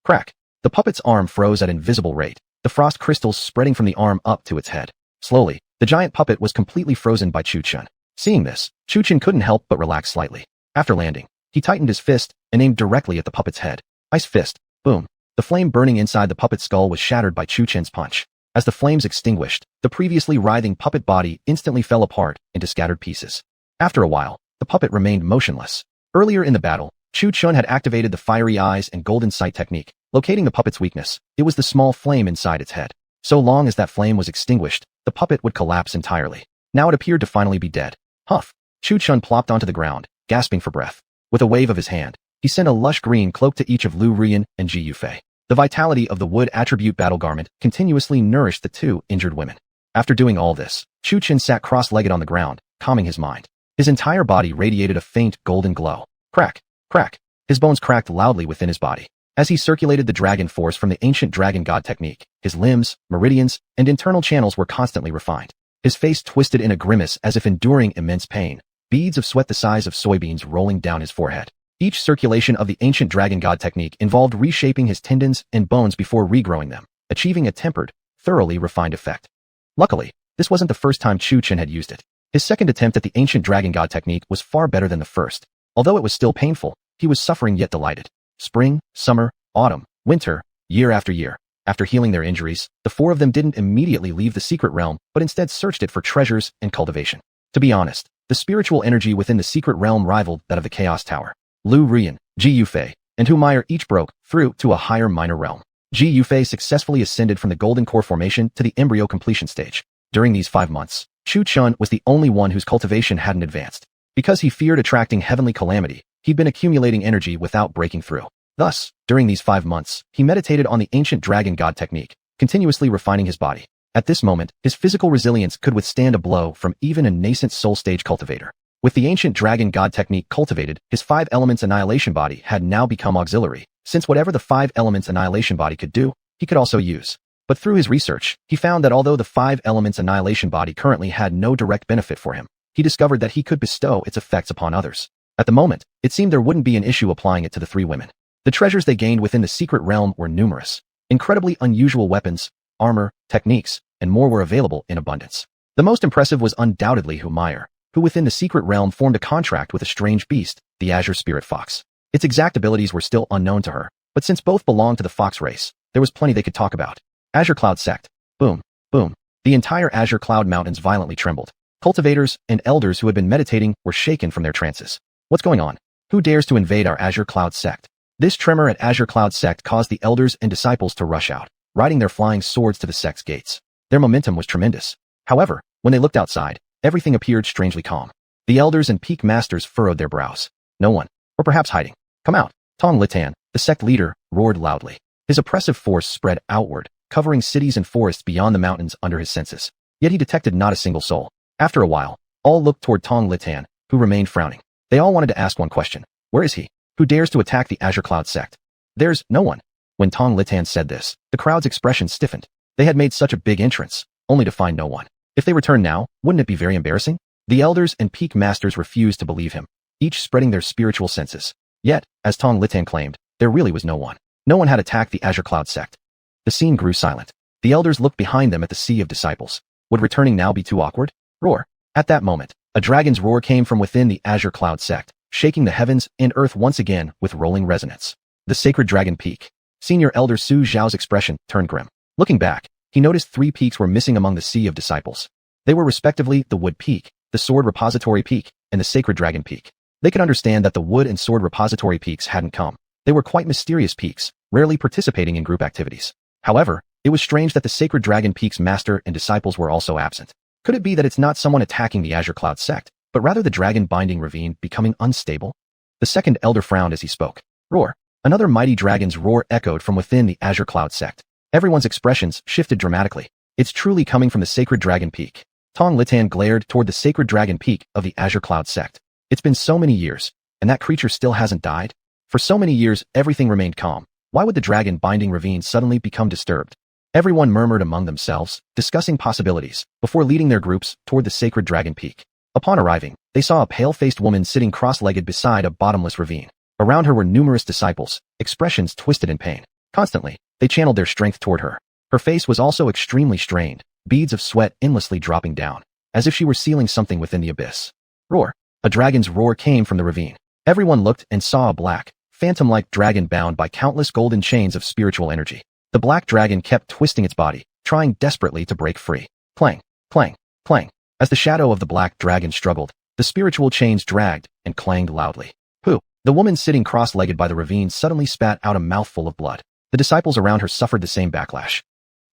Crack. The puppet's arm froze at invisible rate, the frost crystals spreading from the arm up to its head. Slowly, the giant puppet was completely frozen by Chu Chun. Seeing this, Chu Chun couldn't help but relax slightly. After landing, he tightened his fist and aimed directly at the puppet's head. Ice fist. Boom. The flame burning inside the puppet's skull was shattered by Chu Chun's punch. As the flames extinguished, the previously writhing puppet body instantly fell apart into scattered pieces. After a while, the puppet remained motionless. Earlier in the battle, Chu Chun had activated the fiery eyes and golden sight technique, locating the puppet's weakness. It was the small flame inside its head. So long as that flame was extinguished, the puppet would collapse entirely. Now it appeared to finally be dead. Huff. Chu Chun plopped onto the ground, gasping for breath. With a wave of his hand, he sent a lush green cloak to each of Lu Ruyan and Ji Yufei. The vitality of the wood attribute battle garment continuously nourished the two injured women. After doing all this, Chu Chun sat cross-legged on the ground, calming his mind. His entire body radiated a faint golden glow. Crack, crack. His bones cracked loudly within his body. As he circulated the dragon force from the ancient dragon god technique, his limbs, meridians, and internal channels were constantly refined. His face twisted in a grimace as if enduring immense pain, beads of sweat the size of soybeans rolling down his forehead. Each circulation of the ancient dragon god technique involved reshaping his tendons and bones before regrowing them, achieving a tempered, thoroughly refined effect. Luckily, this wasn't the first time Chu Chun had used it. His second attempt at the ancient dragon god technique was far better than the first. Although it was still painful, he was suffering yet delighted. Spring, summer, autumn, winter, year after year. After healing their injuries, the four of them didn't immediately leave the secret realm, but instead searched it for treasures and cultivation. To be honest, the spiritual energy within the secret realm rivaled that of the Chaos Tower. Lu Ruyan, Ji Yufei, and Humiliation each broke through to a higher minor realm. Ji Yufei successfully ascended from the Golden Core formation to the embryo completion stage. During these 5 months, Chu Chun was the only one whose cultivation hadn't advanced. Because he feared attracting heavenly calamity, he'd been accumulating energy without breaking through. Thus, during these 5 months, he meditated on the ancient dragon god technique, continuously refining his body. At this moment, his physical resilience could withstand a blow from even a nascent soul stage cultivator. With the ancient dragon god technique cultivated, his 5 elements annihilation body had now become auxiliary, since whatever the 5 elements annihilation body could do, he could also use. But through his research, he found that although the 5 elements annihilation body currently had no direct benefit for him, he discovered that he could bestow its effects upon others. At the moment, it seemed there wouldn't be an issue applying it to the 3 women. The treasures they gained within the secret realm were numerous. Incredibly unusual weapons, armor, techniques, and more were available in abundance. The most impressive was undoubtedly Humiliation, who within the secret realm formed a contract with a strange beast, the Azure Spirit Fox. Its exact abilities were still unknown to her, But since both belonged to the fox race, there was plenty they could talk about. Azure Cloud Sect. Boom, boom. The entire Azure Cloud Mountains violently trembled. Cultivators and elders who had been meditating were shaken from their trances. What's going on? Who dares to invade our Azure Cloud Sect? This tremor at Azure Cloud Sect caused the elders and disciples to rush out, riding their flying swords to the sect's gates. Their momentum was tremendous. However, when they looked outside, everything appeared strangely calm. The elders and peak masters furrowed their brows. No one, or perhaps hiding. Come out. Tong Litan, the sect leader, roared loudly. His oppressive force spread outward, covering cities and forests beyond the mountains under his senses. Yet he detected not a single soul. After a while, all looked toward Tong Litan, who remained frowning. They all wanted to ask one question. Where is he? Who dares to attack the Azure Cloud Sect? There's no one. When Tong Litan said this, the crowd's expression stiffened. They had made such a big entrance, only to find no one. If they returned now, wouldn't it be very embarrassing? The elders and peak masters refused to believe him, each spreading their spiritual senses. Yet, as Tong Litan claimed, there really was no one. No one had attacked the Azure Cloud Sect. The scene grew silent. The elders looked behind them at the sea of disciples. Would returning now be too awkward? Roar. At that moment, a dragon's roar came from within the Azure Cloud Sect, shaking the heavens and earth once again with rolling resonance. The sacred dragon peak. Senior Elder Su Zhao's expression turned grim. Looking back, he noticed 3 peaks were missing among the sea of disciples. They were respectively the Wood Peak, the Sword Repository Peak, and the Sacred Dragon Peak. They could understand that the Wood and Sword Repository Peaks hadn't come. They were quite mysterious peaks, rarely participating in group activities. However, it was strange that the Sacred Dragon Peak's master and disciples were also absent. Could it be that it's not someone attacking the Azure Cloud Sect, but rather the dragon-binding ravine becoming unstable? The second elder frowned as he spoke. Roar. Another mighty dragon's roar echoed from within the Azure Cloud Sect. Everyone's expressions shifted dramatically. It's truly coming from the Sacred Dragon Peak. Tong Litan glared toward the Sacred Dragon Peak of the Azure Cloud Sect. It's been so many years, and that creature still hasn't died? For so many years, everything remained calm. Why would the dragon-binding ravine suddenly become disturbed? Everyone murmured among themselves, discussing possibilities, before leading their groups toward the Sacred Dragon Peak. Upon arriving, they saw a pale-faced woman sitting cross-legged beside a bottomless ravine. Around her were numerous disciples, expressions twisted in pain. Constantly, they channeled their strength toward her. Her face was also extremely strained, beads of sweat endlessly dropping down, as if she were sealing something within the abyss. Roar. A dragon's roar came from the ravine. Everyone looked and saw a black, phantom-like dragon bound by countless golden chains of spiritual energy. The black dragon kept twisting its body, trying desperately to break free. Clang, clang, clang. As the shadow of the black dragon struggled, the spiritual chains dragged and clanged loudly. Pooh! The woman sitting cross-legged by the ravine suddenly spat out a mouthful of blood. The disciples around her suffered the same backlash.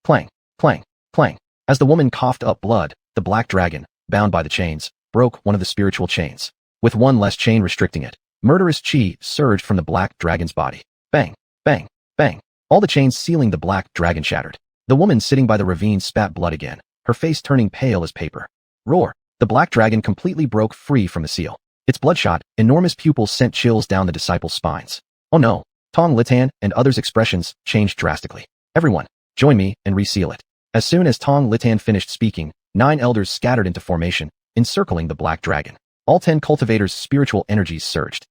Clang, clang, clang. As the woman coughed up blood, the black dragon, bound by the chains, broke one of the spiritual chains. With one less chain restricting it, murderous chi surged from the black dragon's body. Bang, bang, bang. All the chains sealing the black dragon shattered. The woman sitting by the ravine spat blood again, her face turning pale as paper. Roar. The black dragon completely broke free from the seal. Its bloodshot, enormous pupils sent chills down the disciples' spines. Oh no. Tong Litan and others' expressions changed drastically. Everyone, join me and reseal it. As soon as Tong Litan finished speaking, 9 elders scattered into formation, encircling the black dragon. All 10 cultivators' spiritual energies surged.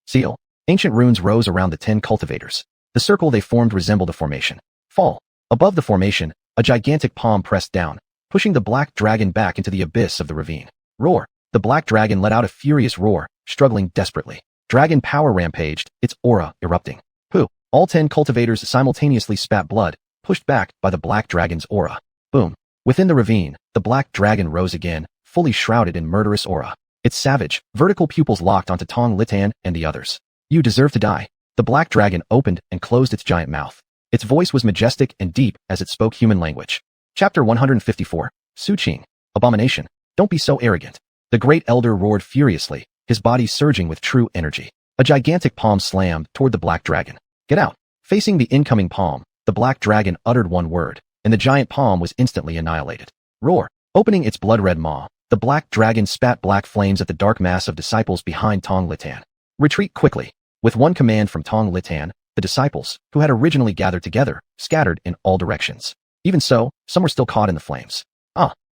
Seal. Ancient runes rose around the 10 cultivators. The circle they formed resembled a formation. Fall. Above the formation, a gigantic palm pressed down, pushing the black dragon back into the abyss of the ravine. Roar. The black dragon let out a furious roar, struggling desperately. Dragon power rampaged, its aura erupting. Pooh. All 10 cultivators simultaneously spat blood, pushed back by the black dragon's aura. Boom. Within the ravine, the black dragon rose again, fully shrouded in murderous aura. Its savage, vertical pupils locked onto Tong Litan and the others. You deserve to die. The black dragon opened and closed its giant mouth. Its voice was majestic and deep as it spoke human language. Chapter 154. Su Qing. Abomination. Don't be so arrogant. The great elder roared furiously, his body surging with true energy. A gigantic palm slammed toward the black dragon. Get out. Facing the incoming palm, the black dragon uttered one word, and the giant palm was instantly annihilated. Roar. Opening its blood-red maw, the black dragon spat black flames at the dark mass of disciples behind Tong Litan. Retreat quickly. With one command from Tong Litan, the disciples, who had originally gathered together, scattered in all directions. Even so, some were still caught in the flames.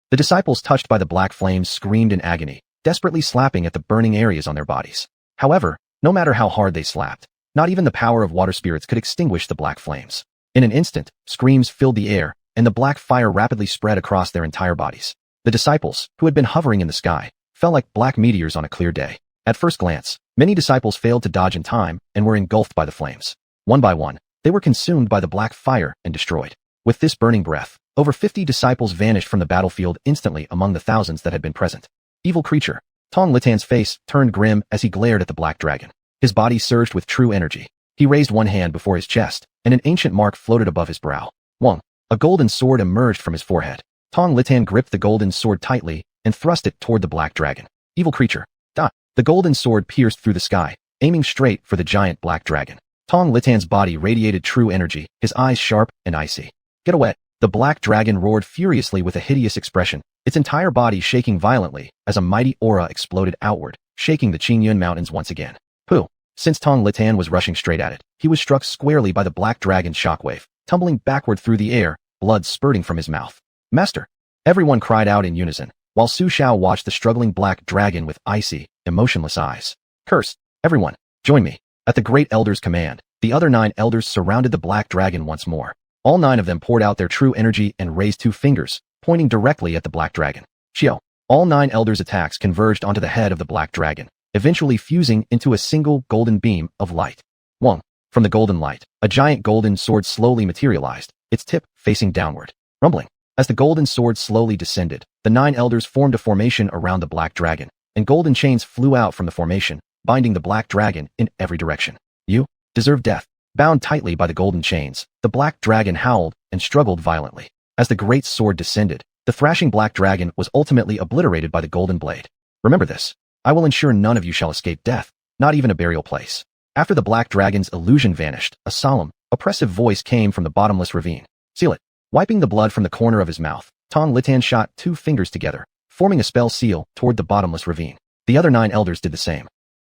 The disciples touched by the black flames screamed in agony, desperately slapping at the burning areas on their bodies. However, no matter how hard they slapped, not even the power of water spirits could extinguish the black flames. In an instant, screams filled the air, and the black fire rapidly spread across their entire bodies. The disciples, who had been hovering in the sky, fell like black meteors on a clear day. At first glance, many disciples failed to dodge in time and were engulfed by the flames. One by one, They were consumed by the black fire and destroyed. With this burning breath, over 50 disciples vanished from the battlefield instantly among the thousands that had been present. Evil creature. Tong Litan's face turned grim as he glared at the black dragon. His body surged with true energy. He raised one hand before his chest, and an ancient mark floated above his brow. Wong. A golden sword emerged from his forehead. Tong Litan gripped the golden sword tightly and thrust it toward the black dragon. Evil creature. Dot. The golden sword pierced through the sky, aiming straight for the giant black dragon. Tong Litan's body radiated true energy, his eyes sharp and icy. Get away. The black dragon roared furiously with a hideous expression, its entire body shaking violently as a mighty aura exploded outward, shaking the Qingyun Mountains once again. Pooh! Since Tong Litan was rushing straight at it, he was struck squarely by the black dragon's shockwave, tumbling backward through the air, blood spurting from his mouth. Master! Everyone cried out in unison, while Su Xiao watched the struggling black dragon with icy, emotionless eyes. Curse! Everyone, join me. At the great elder's command, the other 9 elders surrounded the black dragon once more. All 9 of them poured out their true energy and raised 2 fingers, pointing directly at the black dragon. Xiao. All 9 elders' attacks converged onto the head of the black dragon, eventually fusing into a single golden beam of light. Wong. From the golden light, a giant golden sword slowly materialized, its tip facing downward. Rumbling. As the golden sword slowly descended, the 9 elders formed a formation around the black dragon, and golden chains flew out from the formation, binding the black dragon in every direction. You deserve death. Bound tightly by the golden chains, the black dragon howled and struggled violently. As the great sword descended, the thrashing black dragon was ultimately obliterated by the golden blade. Remember this. I will ensure none of you shall escape death, not even a burial place. After the black dragon's illusion vanished, a solemn, oppressive voice came from the bottomless ravine. Seal it. Wiping the blood from the corner of his mouth, Tong Litan shot 2 fingers together, forming a spell seal toward the bottomless ravine. The other 9 elders did the same.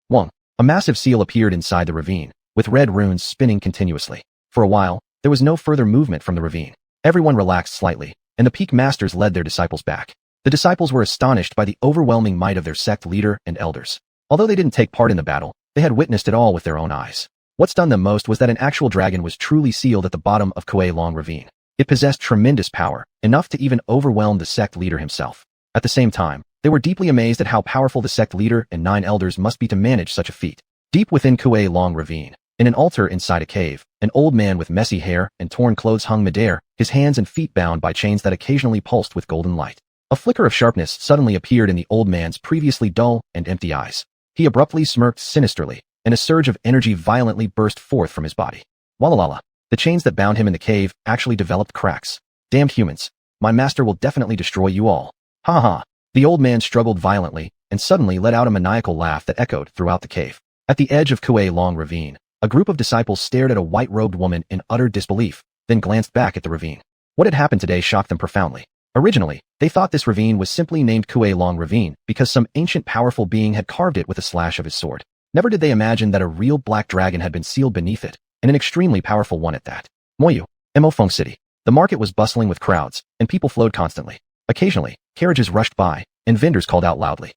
Wong. A massive seal appeared inside the ravine, with red runes spinning continuously. For a while, there was no further movement from the ravine. Everyone relaxed slightly, and the peak masters led their disciples back. The disciples were astonished by the overwhelming might of their sect leader and elders. Although they didn't take part in the battle, they had witnessed it all with their own eyes. What stunned them most was that an actual dragon was truly sealed at the bottom of Kuei Long Ravine. It possessed tremendous power, enough to even overwhelm the sect leader himself. At the same time, they were deeply amazed at how powerful the sect leader and 9 elders must be to manage such a feat. Deep within Kuei Long Ravine, in an altar inside a cave, an old man with messy hair and torn clothes hung midair, his hands and feet bound by chains that occasionally pulsed with golden light. A flicker of sharpness suddenly appeared in the old man's previously dull and empty eyes. He abruptly smirked sinisterly, and a surge of energy violently burst forth from his body. Wallalala. The chains that bound him in the cave actually developed cracks. Damned humans. My master will definitely destroy you all. Ha ha. The old man struggled violently, and suddenly let out a maniacal laugh that echoed throughout the cave. At the edge of Kuei Long Ravine, a group of disciples stared at a white-robed woman in utter disbelief, then glanced back at the ravine. What had happened today shocked them profoundly. Originally, they thought this ravine was simply named Kuei Long Ravine because some ancient powerful being had carved it with a slash of his sword. Never did they imagine that a real black dragon had been sealed beneath it, and an extremely powerful one at that. Moyu, Mofeng City. The market was bustling with crowds, and people flowed constantly. Occasionally, carriages rushed by, and vendors called out loudly.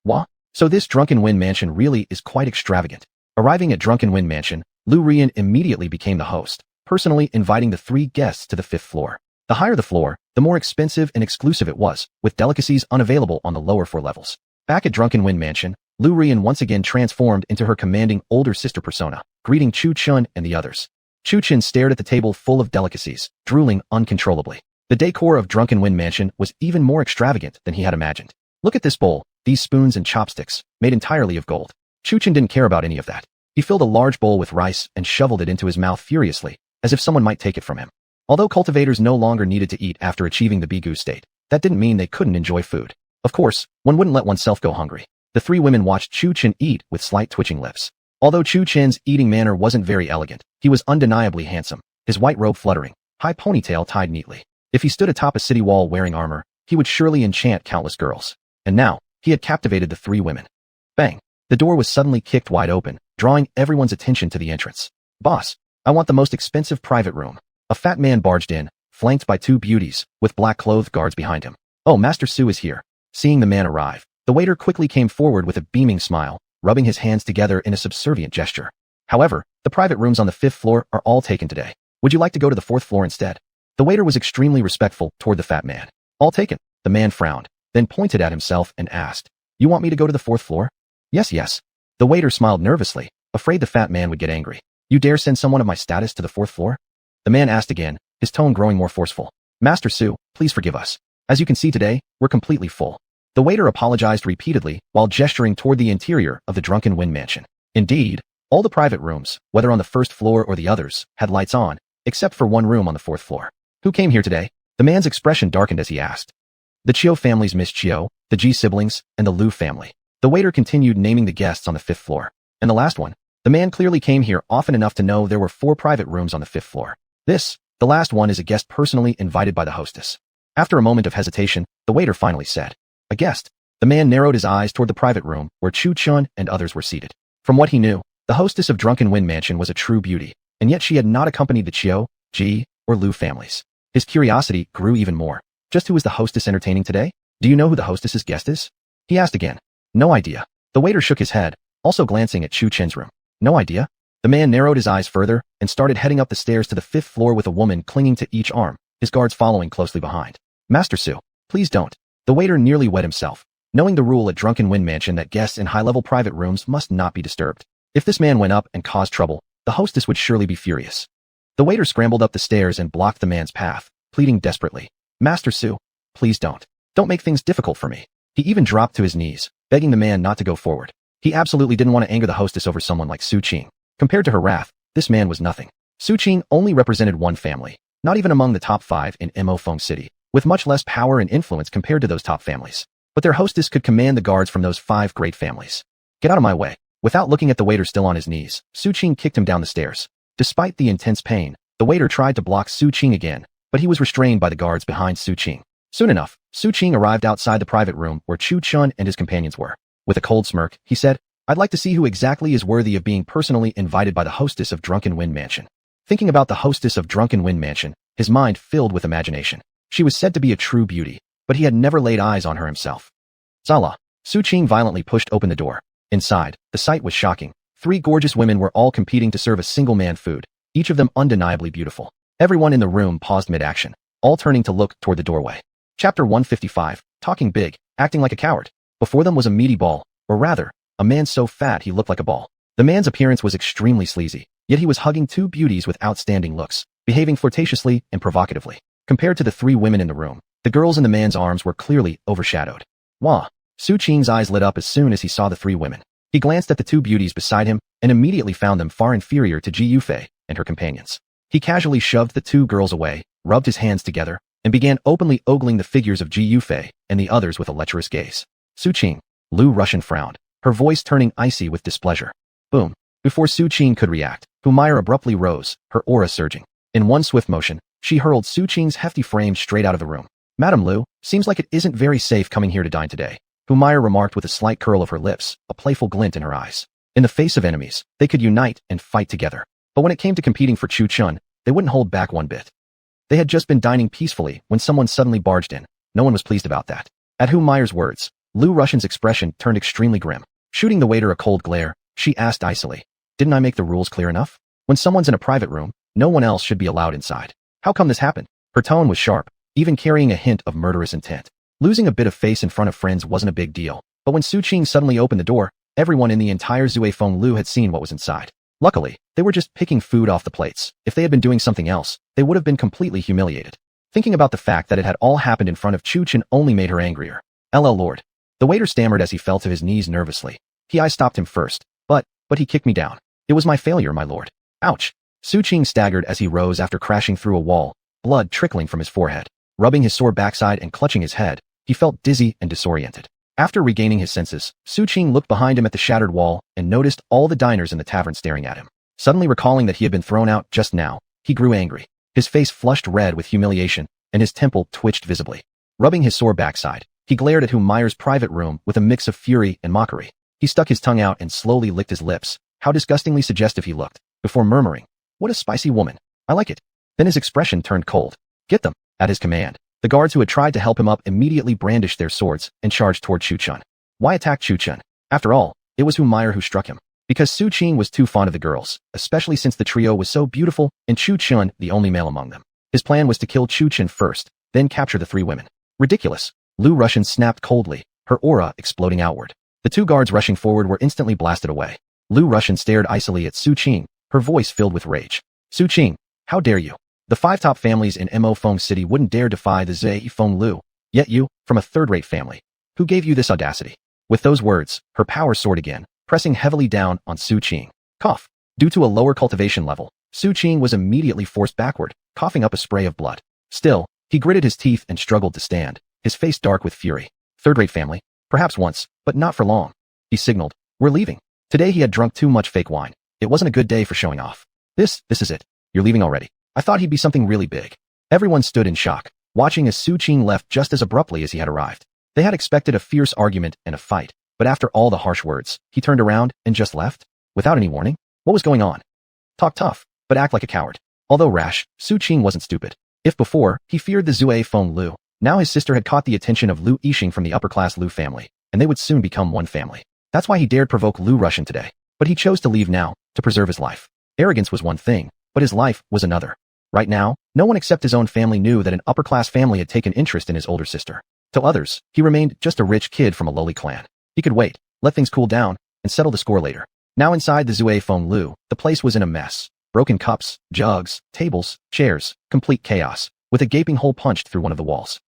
Wah? So this Drunken Wind Mansion really is quite extravagant. Arriving at Drunken Wind Mansion, Lu Rian immediately became the host, personally inviting the 3 guests to the 5th floor. The higher the floor, the more expensive and exclusive it was, with delicacies unavailable on the lower 4 levels. Back at Drunken Wind Mansion, Lu Rian once again transformed into her commanding older sister persona, greeting Chu Chun and the others. Chu Chun stared at the table full of delicacies, drooling uncontrollably. The decor of Drunken Wind Mansion was even more extravagant than he had imagined. Look at this bowl, these spoons and chopsticks, made entirely of gold. Chu Chun didn't care about any of that. He filled a large bowl with rice and shoveled it into his mouth furiously, as if someone might take it from him. Although cultivators no longer needed to eat after achieving the Bigu state, that didn't mean they couldn't enjoy food. Of course, one wouldn't let oneself go hungry. The 3 women watched Chu Chun eat with slight twitching lips. Although Chu Chun's eating manner wasn't very elegant, he was undeniably handsome, his white robe fluttering, high ponytail tied neatly. If he stood atop a city wall wearing armor, he would surely enchant countless girls. And now, he had captivated the 3 women. Bang! The door was suddenly kicked wide open, drawing everyone's attention to the entrance. Boss, I want the most expensive private room. A fat man barged in, flanked by 2 beauties, with black-clothed guards behind him. Oh, Master Su is here. Seeing the man arrive, the waiter quickly came forward with a beaming smile, rubbing his hands together in a subservient gesture. However, the private rooms on the 5th floor are all taken today. Would you like to go to the 4th floor instead? The waiter was extremely respectful toward the fat man. All taken. The man frowned, then pointed at himself and asked, You want me to go to the 4th floor? Yes. The waiter smiled nervously, afraid the fat man would get angry. You dare send someone of my status to the 4th floor? The man asked again, his tone growing more forceful. Master Su, please forgive us. As you can see today, we're completely full. The waiter apologized repeatedly while gesturing toward the interior of the Drunken Wind mansion. Indeed, all the private rooms, whether on the 1st floor or the others, had lights on, except for one room on the 4th floor. Who came here today? The man's expression darkened as he asked. The Chiu family's Miss Chiu, the Ji siblings, and the Lu family. The waiter continued naming the guests on the 5th floor. And the last one. The man clearly came here often enough to know there were 4 private rooms on the 5th floor. This, the last one, is a guest personally invited by the hostess. After a moment of hesitation, the waiter finally said, "A guest." The man narrowed his eyes toward the private room where Chu Chun and others were seated. From what he knew, the hostess of Drunken Wind Mansion was a true beauty, and yet she had not accompanied the Chiu, Ji, or Lu families. His curiosity grew even more. Just who is the hostess entertaining today? Do you know who the hostess's guest is? He asked again. No idea. The waiter shook his head, also glancing at Chu Chen's room. No idea? The man narrowed his eyes further and started heading up the stairs to the 5th floor with a woman clinging to each arm, his guards following closely behind. Master Su, please don't. The waiter nearly wet himself, knowing the rule at Drunken Wind Mansion that guests in high-level private rooms must not be disturbed. If this man went up and caused trouble, the hostess would surely be furious. The waiter scrambled up the stairs and blocked the man's path, pleading desperately. Master Su, please don't. Don't make things difficult for me. He even dropped to his knees, begging the man not to go forward. He absolutely didn't want to anger the hostess over someone like Su Qing. Compared to her wrath, this man was nothing. Su Qing only represented one family, not even among the top 5 in Mo Feng City, with much less power and influence compared to those top families. But their hostess could command the guards from those 5 great families. Get out of my way. Without looking at the waiter still on his knees, Su Qing kicked him down the stairs. Despite the intense pain, the waiter tried to block Su Qing again, but he was restrained by the guards behind Su Qing. Soon enough, Su Qing arrived outside the private room where Chu Chun and his companions were. With a cold smirk, he said, I'd like to see who exactly is worthy of being personally invited by the hostess of Drunken Wind Mansion. Thinking about the hostess of Drunken Wind Mansion, his mind filled with imagination. She was said to be a true beauty, but he had never laid eyes on her himself. Zala. Su Qing violently pushed open the door. Inside, the sight was shocking. 3 gorgeous women were all competing to serve a single man food, each of them undeniably beautiful. Everyone in the room paused mid-action, all turning to look toward the doorway. Chapter 155, Talking Big, Acting Like a Coward. Before them was a meaty ball, or rather, a man so fat he looked like a ball. The man's appearance was extremely sleazy, yet he was hugging 2 beauties with outstanding looks, behaving flirtatiously and provocatively. Compared to the 3 women in the room, the girls in the man's arms were clearly overshadowed. Wah! Su Qing's eyes lit up as soon as he saw the 3 women. He glanced at the 2 beauties beside him and immediately found them far inferior to Ji Yufei and her companions. He casually shoved the 2 girls away, rubbed his hands together, and began openly ogling the figures of Ji Yufei and the others with a lecherous gaze. Su Qing. Lu Russian frowned, her voice turning icy with displeasure. Boom. Before Su Qing could react, Humiliation abruptly rose, her aura surging. In one swift motion, she hurled Su Qing's hefty frame straight out of the room. Madam Lu, seems like it isn't very safe coming here to dine today. Humiliation remarked with a slight curl of her lips, a playful glint in her eyes. In the face of enemies, they could unite and fight together. But when it came to competing for Chu Chun, they wouldn't hold back one bit. They had just been dining peacefully when someone suddenly barged in. No one was pleased about that. At Humillation's words, Lu Russian's expression turned extremely grim. Shooting the waiter a cold glare, she asked icily, Didn't I make the rules clear enough? When someone's in a private room, no one else should be allowed inside. How come this happened? Her tone was sharp, even carrying a hint of murderous intent. Losing a bit of face in front of friends wasn't a big deal, but when Su Qing suddenly opened the door, everyone in the entire Zue Feng Lu had seen what was inside. Luckily, they were just picking food off the plates. If they had been doing something else, they would have been completely humiliated. Thinking about the fact that it had all happened in front of Chu Chen only made her angrier. LL Lord. The waiter stammered as he fell to his knees nervously. I stopped him first, but he kicked me down. It was my failure, my lord. Ouch. Su Qing staggered as he rose after crashing through a wall, blood trickling from his forehead. Rubbing his sore backside and clutching his head, he felt dizzy and disoriented. After regaining his senses, Su Qing looked behind him at the shattered wall and noticed all the diners in the tavern staring at him. Suddenly recalling that he had been thrown out just now, he grew angry. His face flushed red with humiliation, and his temple twitched visibly. Rubbing his sore backside, he glared at Humillation's private room with a mix of fury and mockery. He stuck his tongue out and slowly licked his lips. How disgustingly suggestive he looked, before murmuring, What a spicy woman. I like it. Then his expression turned cold. Get them. At his command, the guards who had tried to help him up immediately brandished their swords and charged toward Chu Chun. Why attack Chu Chun? After all, it was Humiliation who struck him. Because Su Qing was too fond of the girls, especially since the trio was so beautiful and Chu Chun the only male among them. His plan was to kill Chu Chun first, then capture the 3 women. Ridiculous. Lu Russian snapped coldly, her aura exploding outward. The 2 guards rushing forward were instantly blasted away. Lu Russian stared icily at Su Qing, her voice filled with rage. Su Qing, how dare you? The 5 top families in Mo Feng City wouldn't dare defy the Zhe Feng Lu. Yet you, from a third-rate family. Who gave you this audacity? With those words, her power soared again, pressing heavily down on Su Qing. Cough. Due to a lower cultivation level, Su Qing was immediately forced backward, coughing up a spray of blood. Still, he gritted his teeth and struggled to stand, his face dark with fury. Third-rate family? Perhaps once, but not for long. He signaled, "We're leaving." Today he had drunk too much fake wine. It wasn't a good day for showing off. This is it. You're leaving already. I thought he'd be something really big. Everyone stood in shock, watching as Su Qing left just as abruptly as he had arrived. They had expected a fierce argument and a fight, but after all the harsh words, he turned around and just left? Without any warning? What was going on? Talk tough, but act like a coward. Although rash, Su Qing wasn't stupid. If before, he feared the Zue Feng Lu, now his sister had caught the attention of Lu Yixing from the upper-class Lu family, and they would soon become one family. That's why he dared provoke Lu Russian today. But he chose to leave now, to preserve his life. Arrogance was one thing, but his life was another. Right now, no one except his own family knew that an upper-class family had taken interest in his older sister. To others, he remained just a rich kid from a lowly clan. He could wait, let things cool down, and settle the score later. Now inside the Zue Feng Lu, the place was in a mess. Broken cups, jugs, tables, chairs, complete chaos, with a gaping hole punched through one of the walls.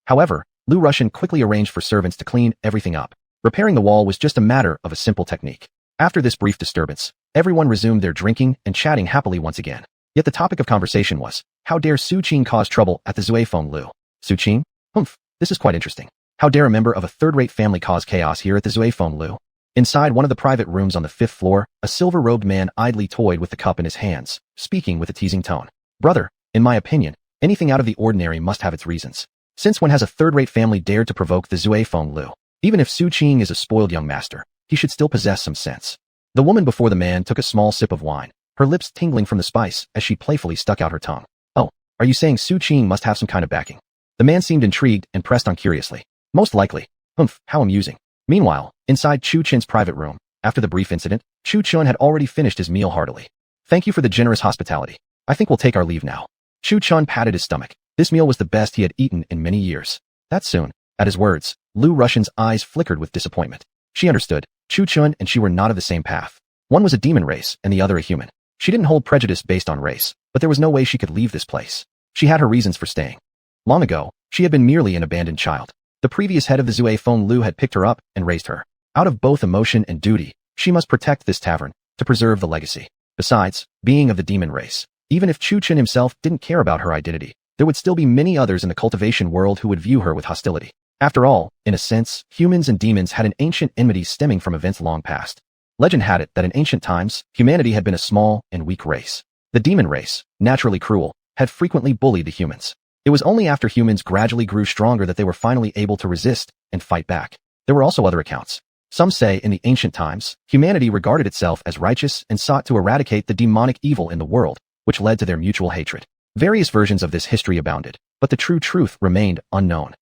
However, Lu Russian quickly arranged for servants to clean everything up. Repairing the wall was just a matter of a simple technique. After this brief disturbance, everyone resumed their drinking and chatting happily once again. Yet the topic of conversation was, how dare Su Qing cause trouble at the Zue Feng Lu? Su Qing? Humph, this is quite interesting. How dare a member of a third-rate family cause chaos here at the Zue Feng Lu? Inside one of the private rooms on the 5th floor, a silver-robed man idly toyed with the cup in his hands, speaking with a teasing tone. Brother, in my opinion, anything out of the ordinary must have its reasons. Since when has a third-rate family dared to provoke the Zue Feng Lu? Even if Su Qing is a spoiled young master, he should still possess some sense. The woman before the man took a small sip of wine, her lips tingling from the spice as she playfully stuck out her tongue. Oh, are you saying Su Qing must have some kind of backing? The man seemed intrigued and pressed on curiously. Most likely. Humph, how amusing. Meanwhile, inside Chu Chen's private room, after the brief incident, Chu Chen had already finished his meal heartily. Thank you for the generous hospitality. I think we'll take our leave now. Chu Chen patted his stomach. This meal was the best he had eaten in many years. That soon. At his words, Lu Russian's eyes flickered with disappointment. She understood. Chu Chen and she were not of the same path. One was a demon race and the other a human. She didn't hold prejudice based on race, but there was no way she could leave this place. She had her reasons for staying. Long ago, she had been merely an abandoned child. The previous head of the Zue Feng Lu had picked her up and raised her. Out of both emotion and duty, she must protect this tavern, to preserve the legacy. Besides, being of the demon race, even if Chu Chen himself didn't care about her identity, there would still be many others in the cultivation world who would view her with hostility. After all, in a sense, humans and demons had an ancient enmity stemming from events long past. Legend had it that in ancient times, humanity had been a small and weak race. The demon race, naturally cruel, had frequently bullied the humans. It was only after humans gradually grew stronger that they were finally able to resist and fight back. There were also other accounts. Some say in the ancient times, humanity regarded itself as righteous and sought to eradicate the demonic evil in the world, which led to their mutual hatred. Various versions of this history abounded, but the true truth remained unknown.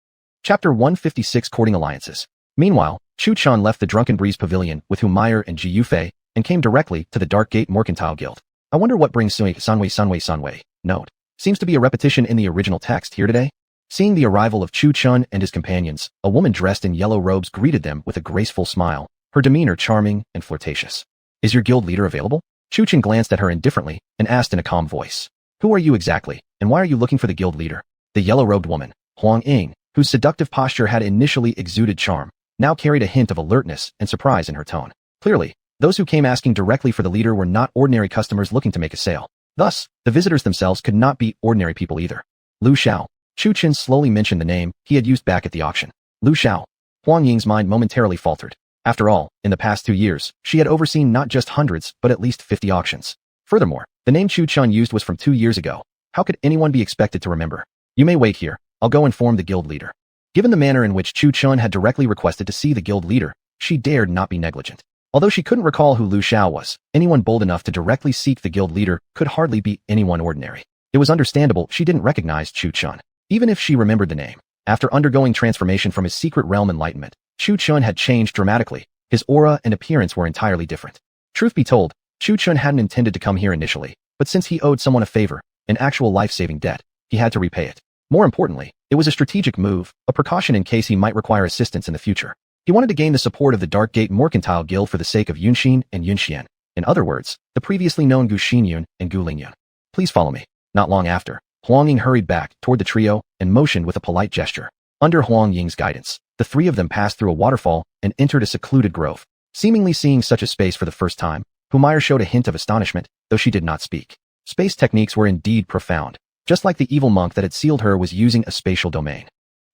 Chapter 156 Courting Alliances. Meanwhile, Chu Chen left the Drunken Breeze Pavilion with Humayer and Ji Yufei and came directly to the Dark Gate Mercantile Guild. I wonder what brings Sanwei. Note. Seems to be a repetition in the original text here today. Seeing the arrival of Chu Chen and his companions, a woman dressed in yellow robes greeted them with a graceful smile, her demeanor charming and flirtatious. Is your guild leader available? Chu Chen glanced at her indifferently and asked in a calm voice. Who are you exactly, and why are you looking for the guild leader? The yellow-robed woman, Huang Ying, whose seductive posture had initially exuded charm, now carried a hint of alertness and surprise in her tone. Clearly, those who came asking directly for the leader were not ordinary customers looking to make a sale. Thus, the visitors themselves could not be ordinary people either. Lu Xiao. Chu Chen slowly mentioned the name he had used back at the auction. Lu Xiao. Huang Ying's mind momentarily faltered. After all, in the past 2 years, she had overseen not just hundreds, but at least 50 auctions. Furthermore, the name Chu Chen used was from 2 years ago. How could anyone be expected to remember? You may wait here. I'll go inform the guild leader. Given the manner in which Chu Chen had directly requested to see the guild leader, she dared not be negligent. Although she couldn't recall who Lu Xiao was, anyone bold enough to directly seek the guild leader could hardly be anyone ordinary. It was understandable she didn't recognize Chu Chen, even if she remembered the name. After undergoing transformation from his secret realm enlightenment, Chu Chen had changed dramatically. His aura and appearance were entirely different. Truth be told, Chu Chen hadn't intended to come here initially, but since he owed someone a favor, an actual life-saving debt, he had to repay it. More importantly, it was a strategic move, a precaution in case he might require assistance in the future. He wanted to gain the support of the Dark Gate Mercantile Guild for the sake of Yunxin and Yunxian. In other words, the previously known Gu Xinyun and Gu Lingyun. Please follow me. Not long after, Huang Ying hurried back toward the trio and motioned with a polite gesture. Under Huang Ying's guidance, the three of them passed through a waterfall and entered a secluded grove. Seemingly seeing such a space for the first time, Humire showed a hint of astonishment, though she did not speak. Space techniques were indeed profound, just like the evil monk that had sealed her was using a spatial domain.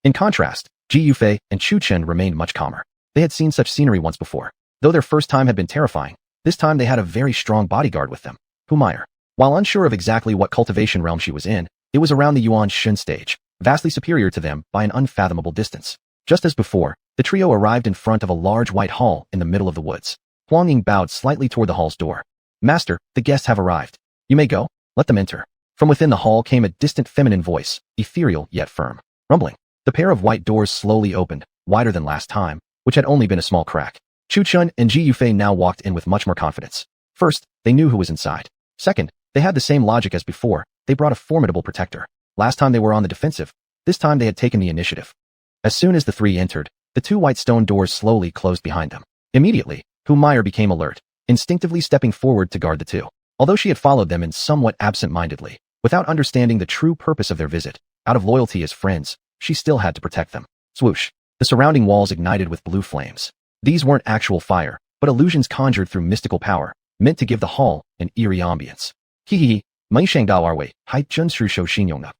In contrast, Ji Yufei and Chu Chen remained much calmer. They had seen such scenery once before. Though their first time had been terrifying, this time they had a very strong bodyguard with them. Humire. While unsure of exactly what cultivation realm she was in, it was around the Yuan Shun stage, vastly superior to them by an unfathomable distance. Just as before, the trio arrived in front of a large white hall in the middle of the woods. Huang Ying bowed slightly toward the hall's door. Master, the guests have arrived. You may go. Let them enter. From within the hall came a distant feminine voice, ethereal yet firm. Rumbling. The pair of white doors slowly opened, wider than last time, which had only been a small crack. Chu Chun and Ji Yufei now walked in with much more confidence. First, they knew who was inside. Second, they had the same logic as before. They brought a formidable protector. Last time they were on the defensive. This time they had taken the initiative. As soon as the three entered, the two white stone doors slowly closed behind them. Immediately, Humire became alert, instinctively stepping forward to guard the two. Although she had followed them in somewhat absent-mindedly, without understanding the true purpose of their visit, out of loyalty as friends, she still had to protect them. Swoosh. The surrounding walls ignited with blue flames. These weren't actual fire, but illusions conjured through mystical power, meant to give the hall an eerie ambience. Hihihi, Mei Shangdao Arwei, Hai Chun Shu Shou Xinyongna.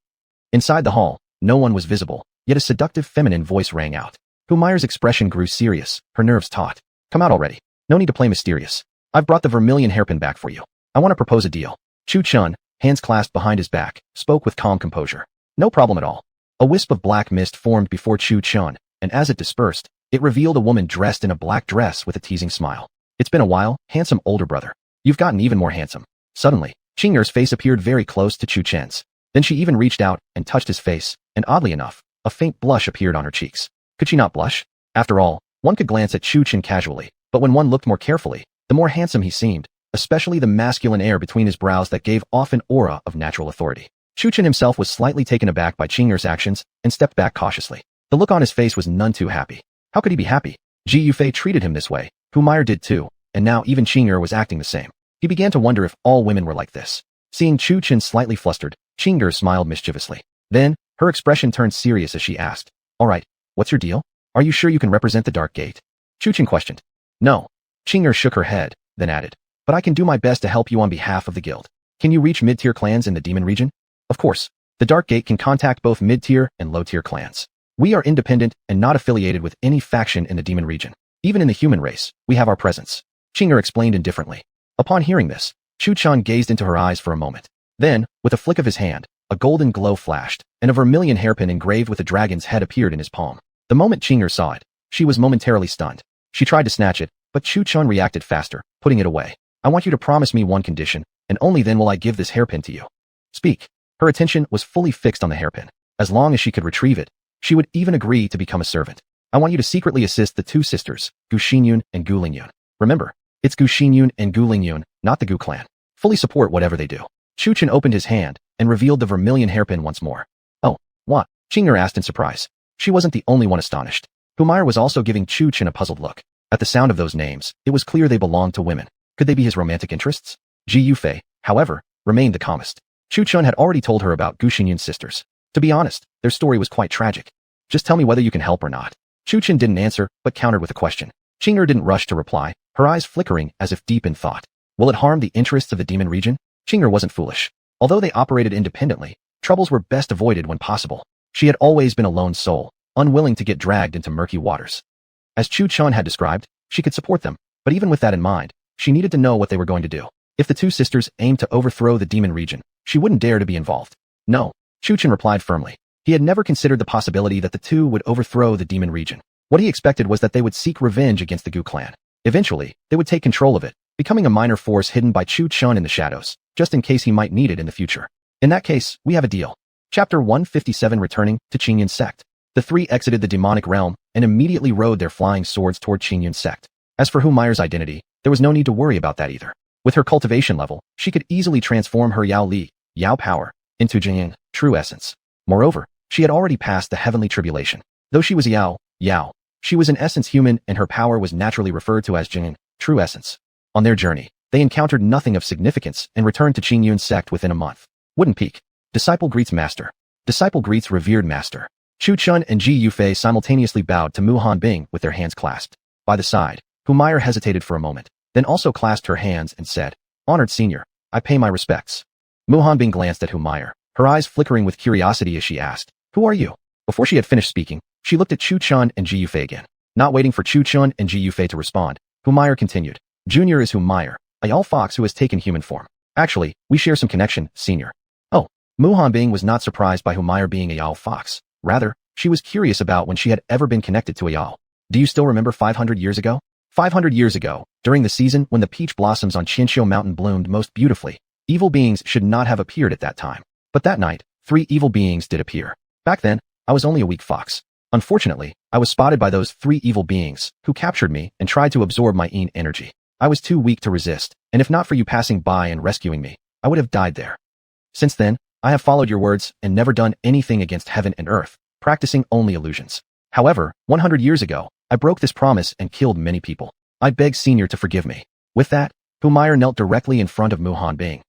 Inside the hall, no one was visible, yet a seductive feminine voice rang out. Humire's expression grew serious, her nerves taut. Come out already. No need to play mysterious. I've brought the vermilion hairpin back for you. I want to propose a deal. Chu Chun, hands clasped behind his back, spoke with calm composure. No problem at all. A wisp of black mist formed before Chu Chun, and as it dispersed, it revealed a woman dressed in a black dress with a teasing smile. It's been a while, handsome older brother. You've gotten even more handsome. Suddenly, Qinger's face appeared very close to Chu Chen's. Then she even reached out and touched his face, and oddly enough, a faint blush appeared on her cheeks. Could she not blush? After all, one could glance at Chu Chen casually, but when one looked more carefully, the more handsome he seemed, especially the masculine air between his brows that gave off an aura of natural authority. Chu Chen himself was slightly taken aback by Qinger's actions and stepped back cautiously. The look on his face was none too happy. How could he be happy? Ji Yufei treated him this way, Humire did too, and now even Qinger was acting the same. He began to wonder if all women were like this. Seeing Chu Chen slightly flustered, Qinger smiled mischievously. Then, her expression turned serious as she asked, All right, what's your deal? Are you sure you can represent the Dark Gate? Chu Chen questioned. No. Qinger shook her head, then added, But I can do my best to help you on behalf of the guild. Can you reach mid-tier clans in the demon region? Of course. The Dark Gate can contact both mid-tier and low-tier clans. We are independent and not affiliated with any faction in the demon region. Even in the human race, we have our presence. Qinger explained indifferently. Upon hearing this, Chu Chan gazed into her eyes for a moment. Then, with a flick of his hand, a golden glow flashed, and a vermilion hairpin engraved with a dragon's head appeared in his palm. The moment Qinger saw it, she was momentarily stunned. She tried to snatch it, but Chu Chan reacted faster, putting it away. I want you to promise me one condition, and only then will I give this hairpin to you. Speak. Her attention was fully fixed on the hairpin. As long as she could retrieve it, she would even agree to become a servant. I want you to secretly assist the two sisters, Gu Xinyun and Gu Lingyun. Remember, it's Gu Xinyun and Gu Lingyun, not the Gu clan. Fully support whatever they do. Chu Chen opened his hand and revealed the vermilion hairpin once more. Oh, what? Qinger asked in surprise. She wasn't the only one astonished. Humire was also giving Chu Chen a puzzled look. At the sound of those names, it was clear they belonged to women. Could they be his romantic interests? Ji Yufei, however, remained the calmest. Chu Chen had already told her about Gu Xinyun's sisters. To be honest, their story was quite tragic. Just tell me whether you can help or not. Chu Chen didn't answer, but countered with a question. Qinger didn't rush to reply, her eyes flickering as if deep in thought. Will it harm the interests of the demon region? Qinger wasn't foolish. Although they operated independently, troubles were best avoided when possible. She had always been a lone soul, unwilling to get dragged into murky waters. As Chu Chen had described, she could support them, but even with that in mind, she needed to know what they were going to do. If the two sisters aimed to overthrow the demon region, she wouldn't dare to be involved. No, Chu Chen replied firmly. He had never considered the possibility that the two would overthrow the demon region. What he expected was that they would seek revenge against the Gu clan. Eventually, they would take control of it, becoming a minor force hidden by Chu Chen in the shadows, just in case he might need it in the future. In that case, we have a deal. Chapter 157 Returning to Qingyun's sect. The three exited the demonic realm and immediately rode their flying swords toward Qingyun's sect. As for Humire's identity, there was no need to worry about that either. With her cultivation level, she could easily transform her Yao Li, Yao power, into Jing, true essence. Moreover, she had already passed the heavenly tribulation. Though she was Yao, she was in essence human and her power was naturally referred to as Jing, true essence. On their journey, They encountered nothing of significance and returned to Qingyun's sect within a month. Wooden Peak. Disciple greets master. Disciple greets revered master. Chu Chun and Ji Yufei simultaneously bowed to Mu Hanbing with their hands clasped. By the side, Humayr hesitated for a moment, then also clasped her hands and said, "Honored senior, I pay my respects." Mu Hanbing glanced at Humayr, her eyes flickering with curiosity as she asked, "Who are you?" Before she had finished speaking, she looked at Chu Chun and Ji Yufei again. Not waiting for Chu Chun and Ji Yufei to respond, Humayr continued, "Junior is Humayr, a Yao fox who has taken human form. Actually, we share some connection, senior." Oh, Mu Hanbing was not surprised by Humayr being a Yao fox. Rather, she was curious about when she had ever been connected to a Yao. Do you still remember 500 years ago? 500 years ago, during the season when the peach blossoms on Qianqiu Mountain bloomed most beautifully, evil beings should not have appeared at that time. But that night, 3 evil beings did appear. Back then, I was only a weak fox. Unfortunately, I was spotted by those 3 evil beings, who captured me and tried to absorb my yin energy. I was too weak to resist, and if not for you passing by and rescuing me, I would have died there. Since then, I have followed your words and never done anything against heaven and earth, practicing only illusions. However, 100 years ago, I broke this promise and killed many people. I beg senior to forgive me. With that, Humayr knelt directly in front of Mu Hanbing.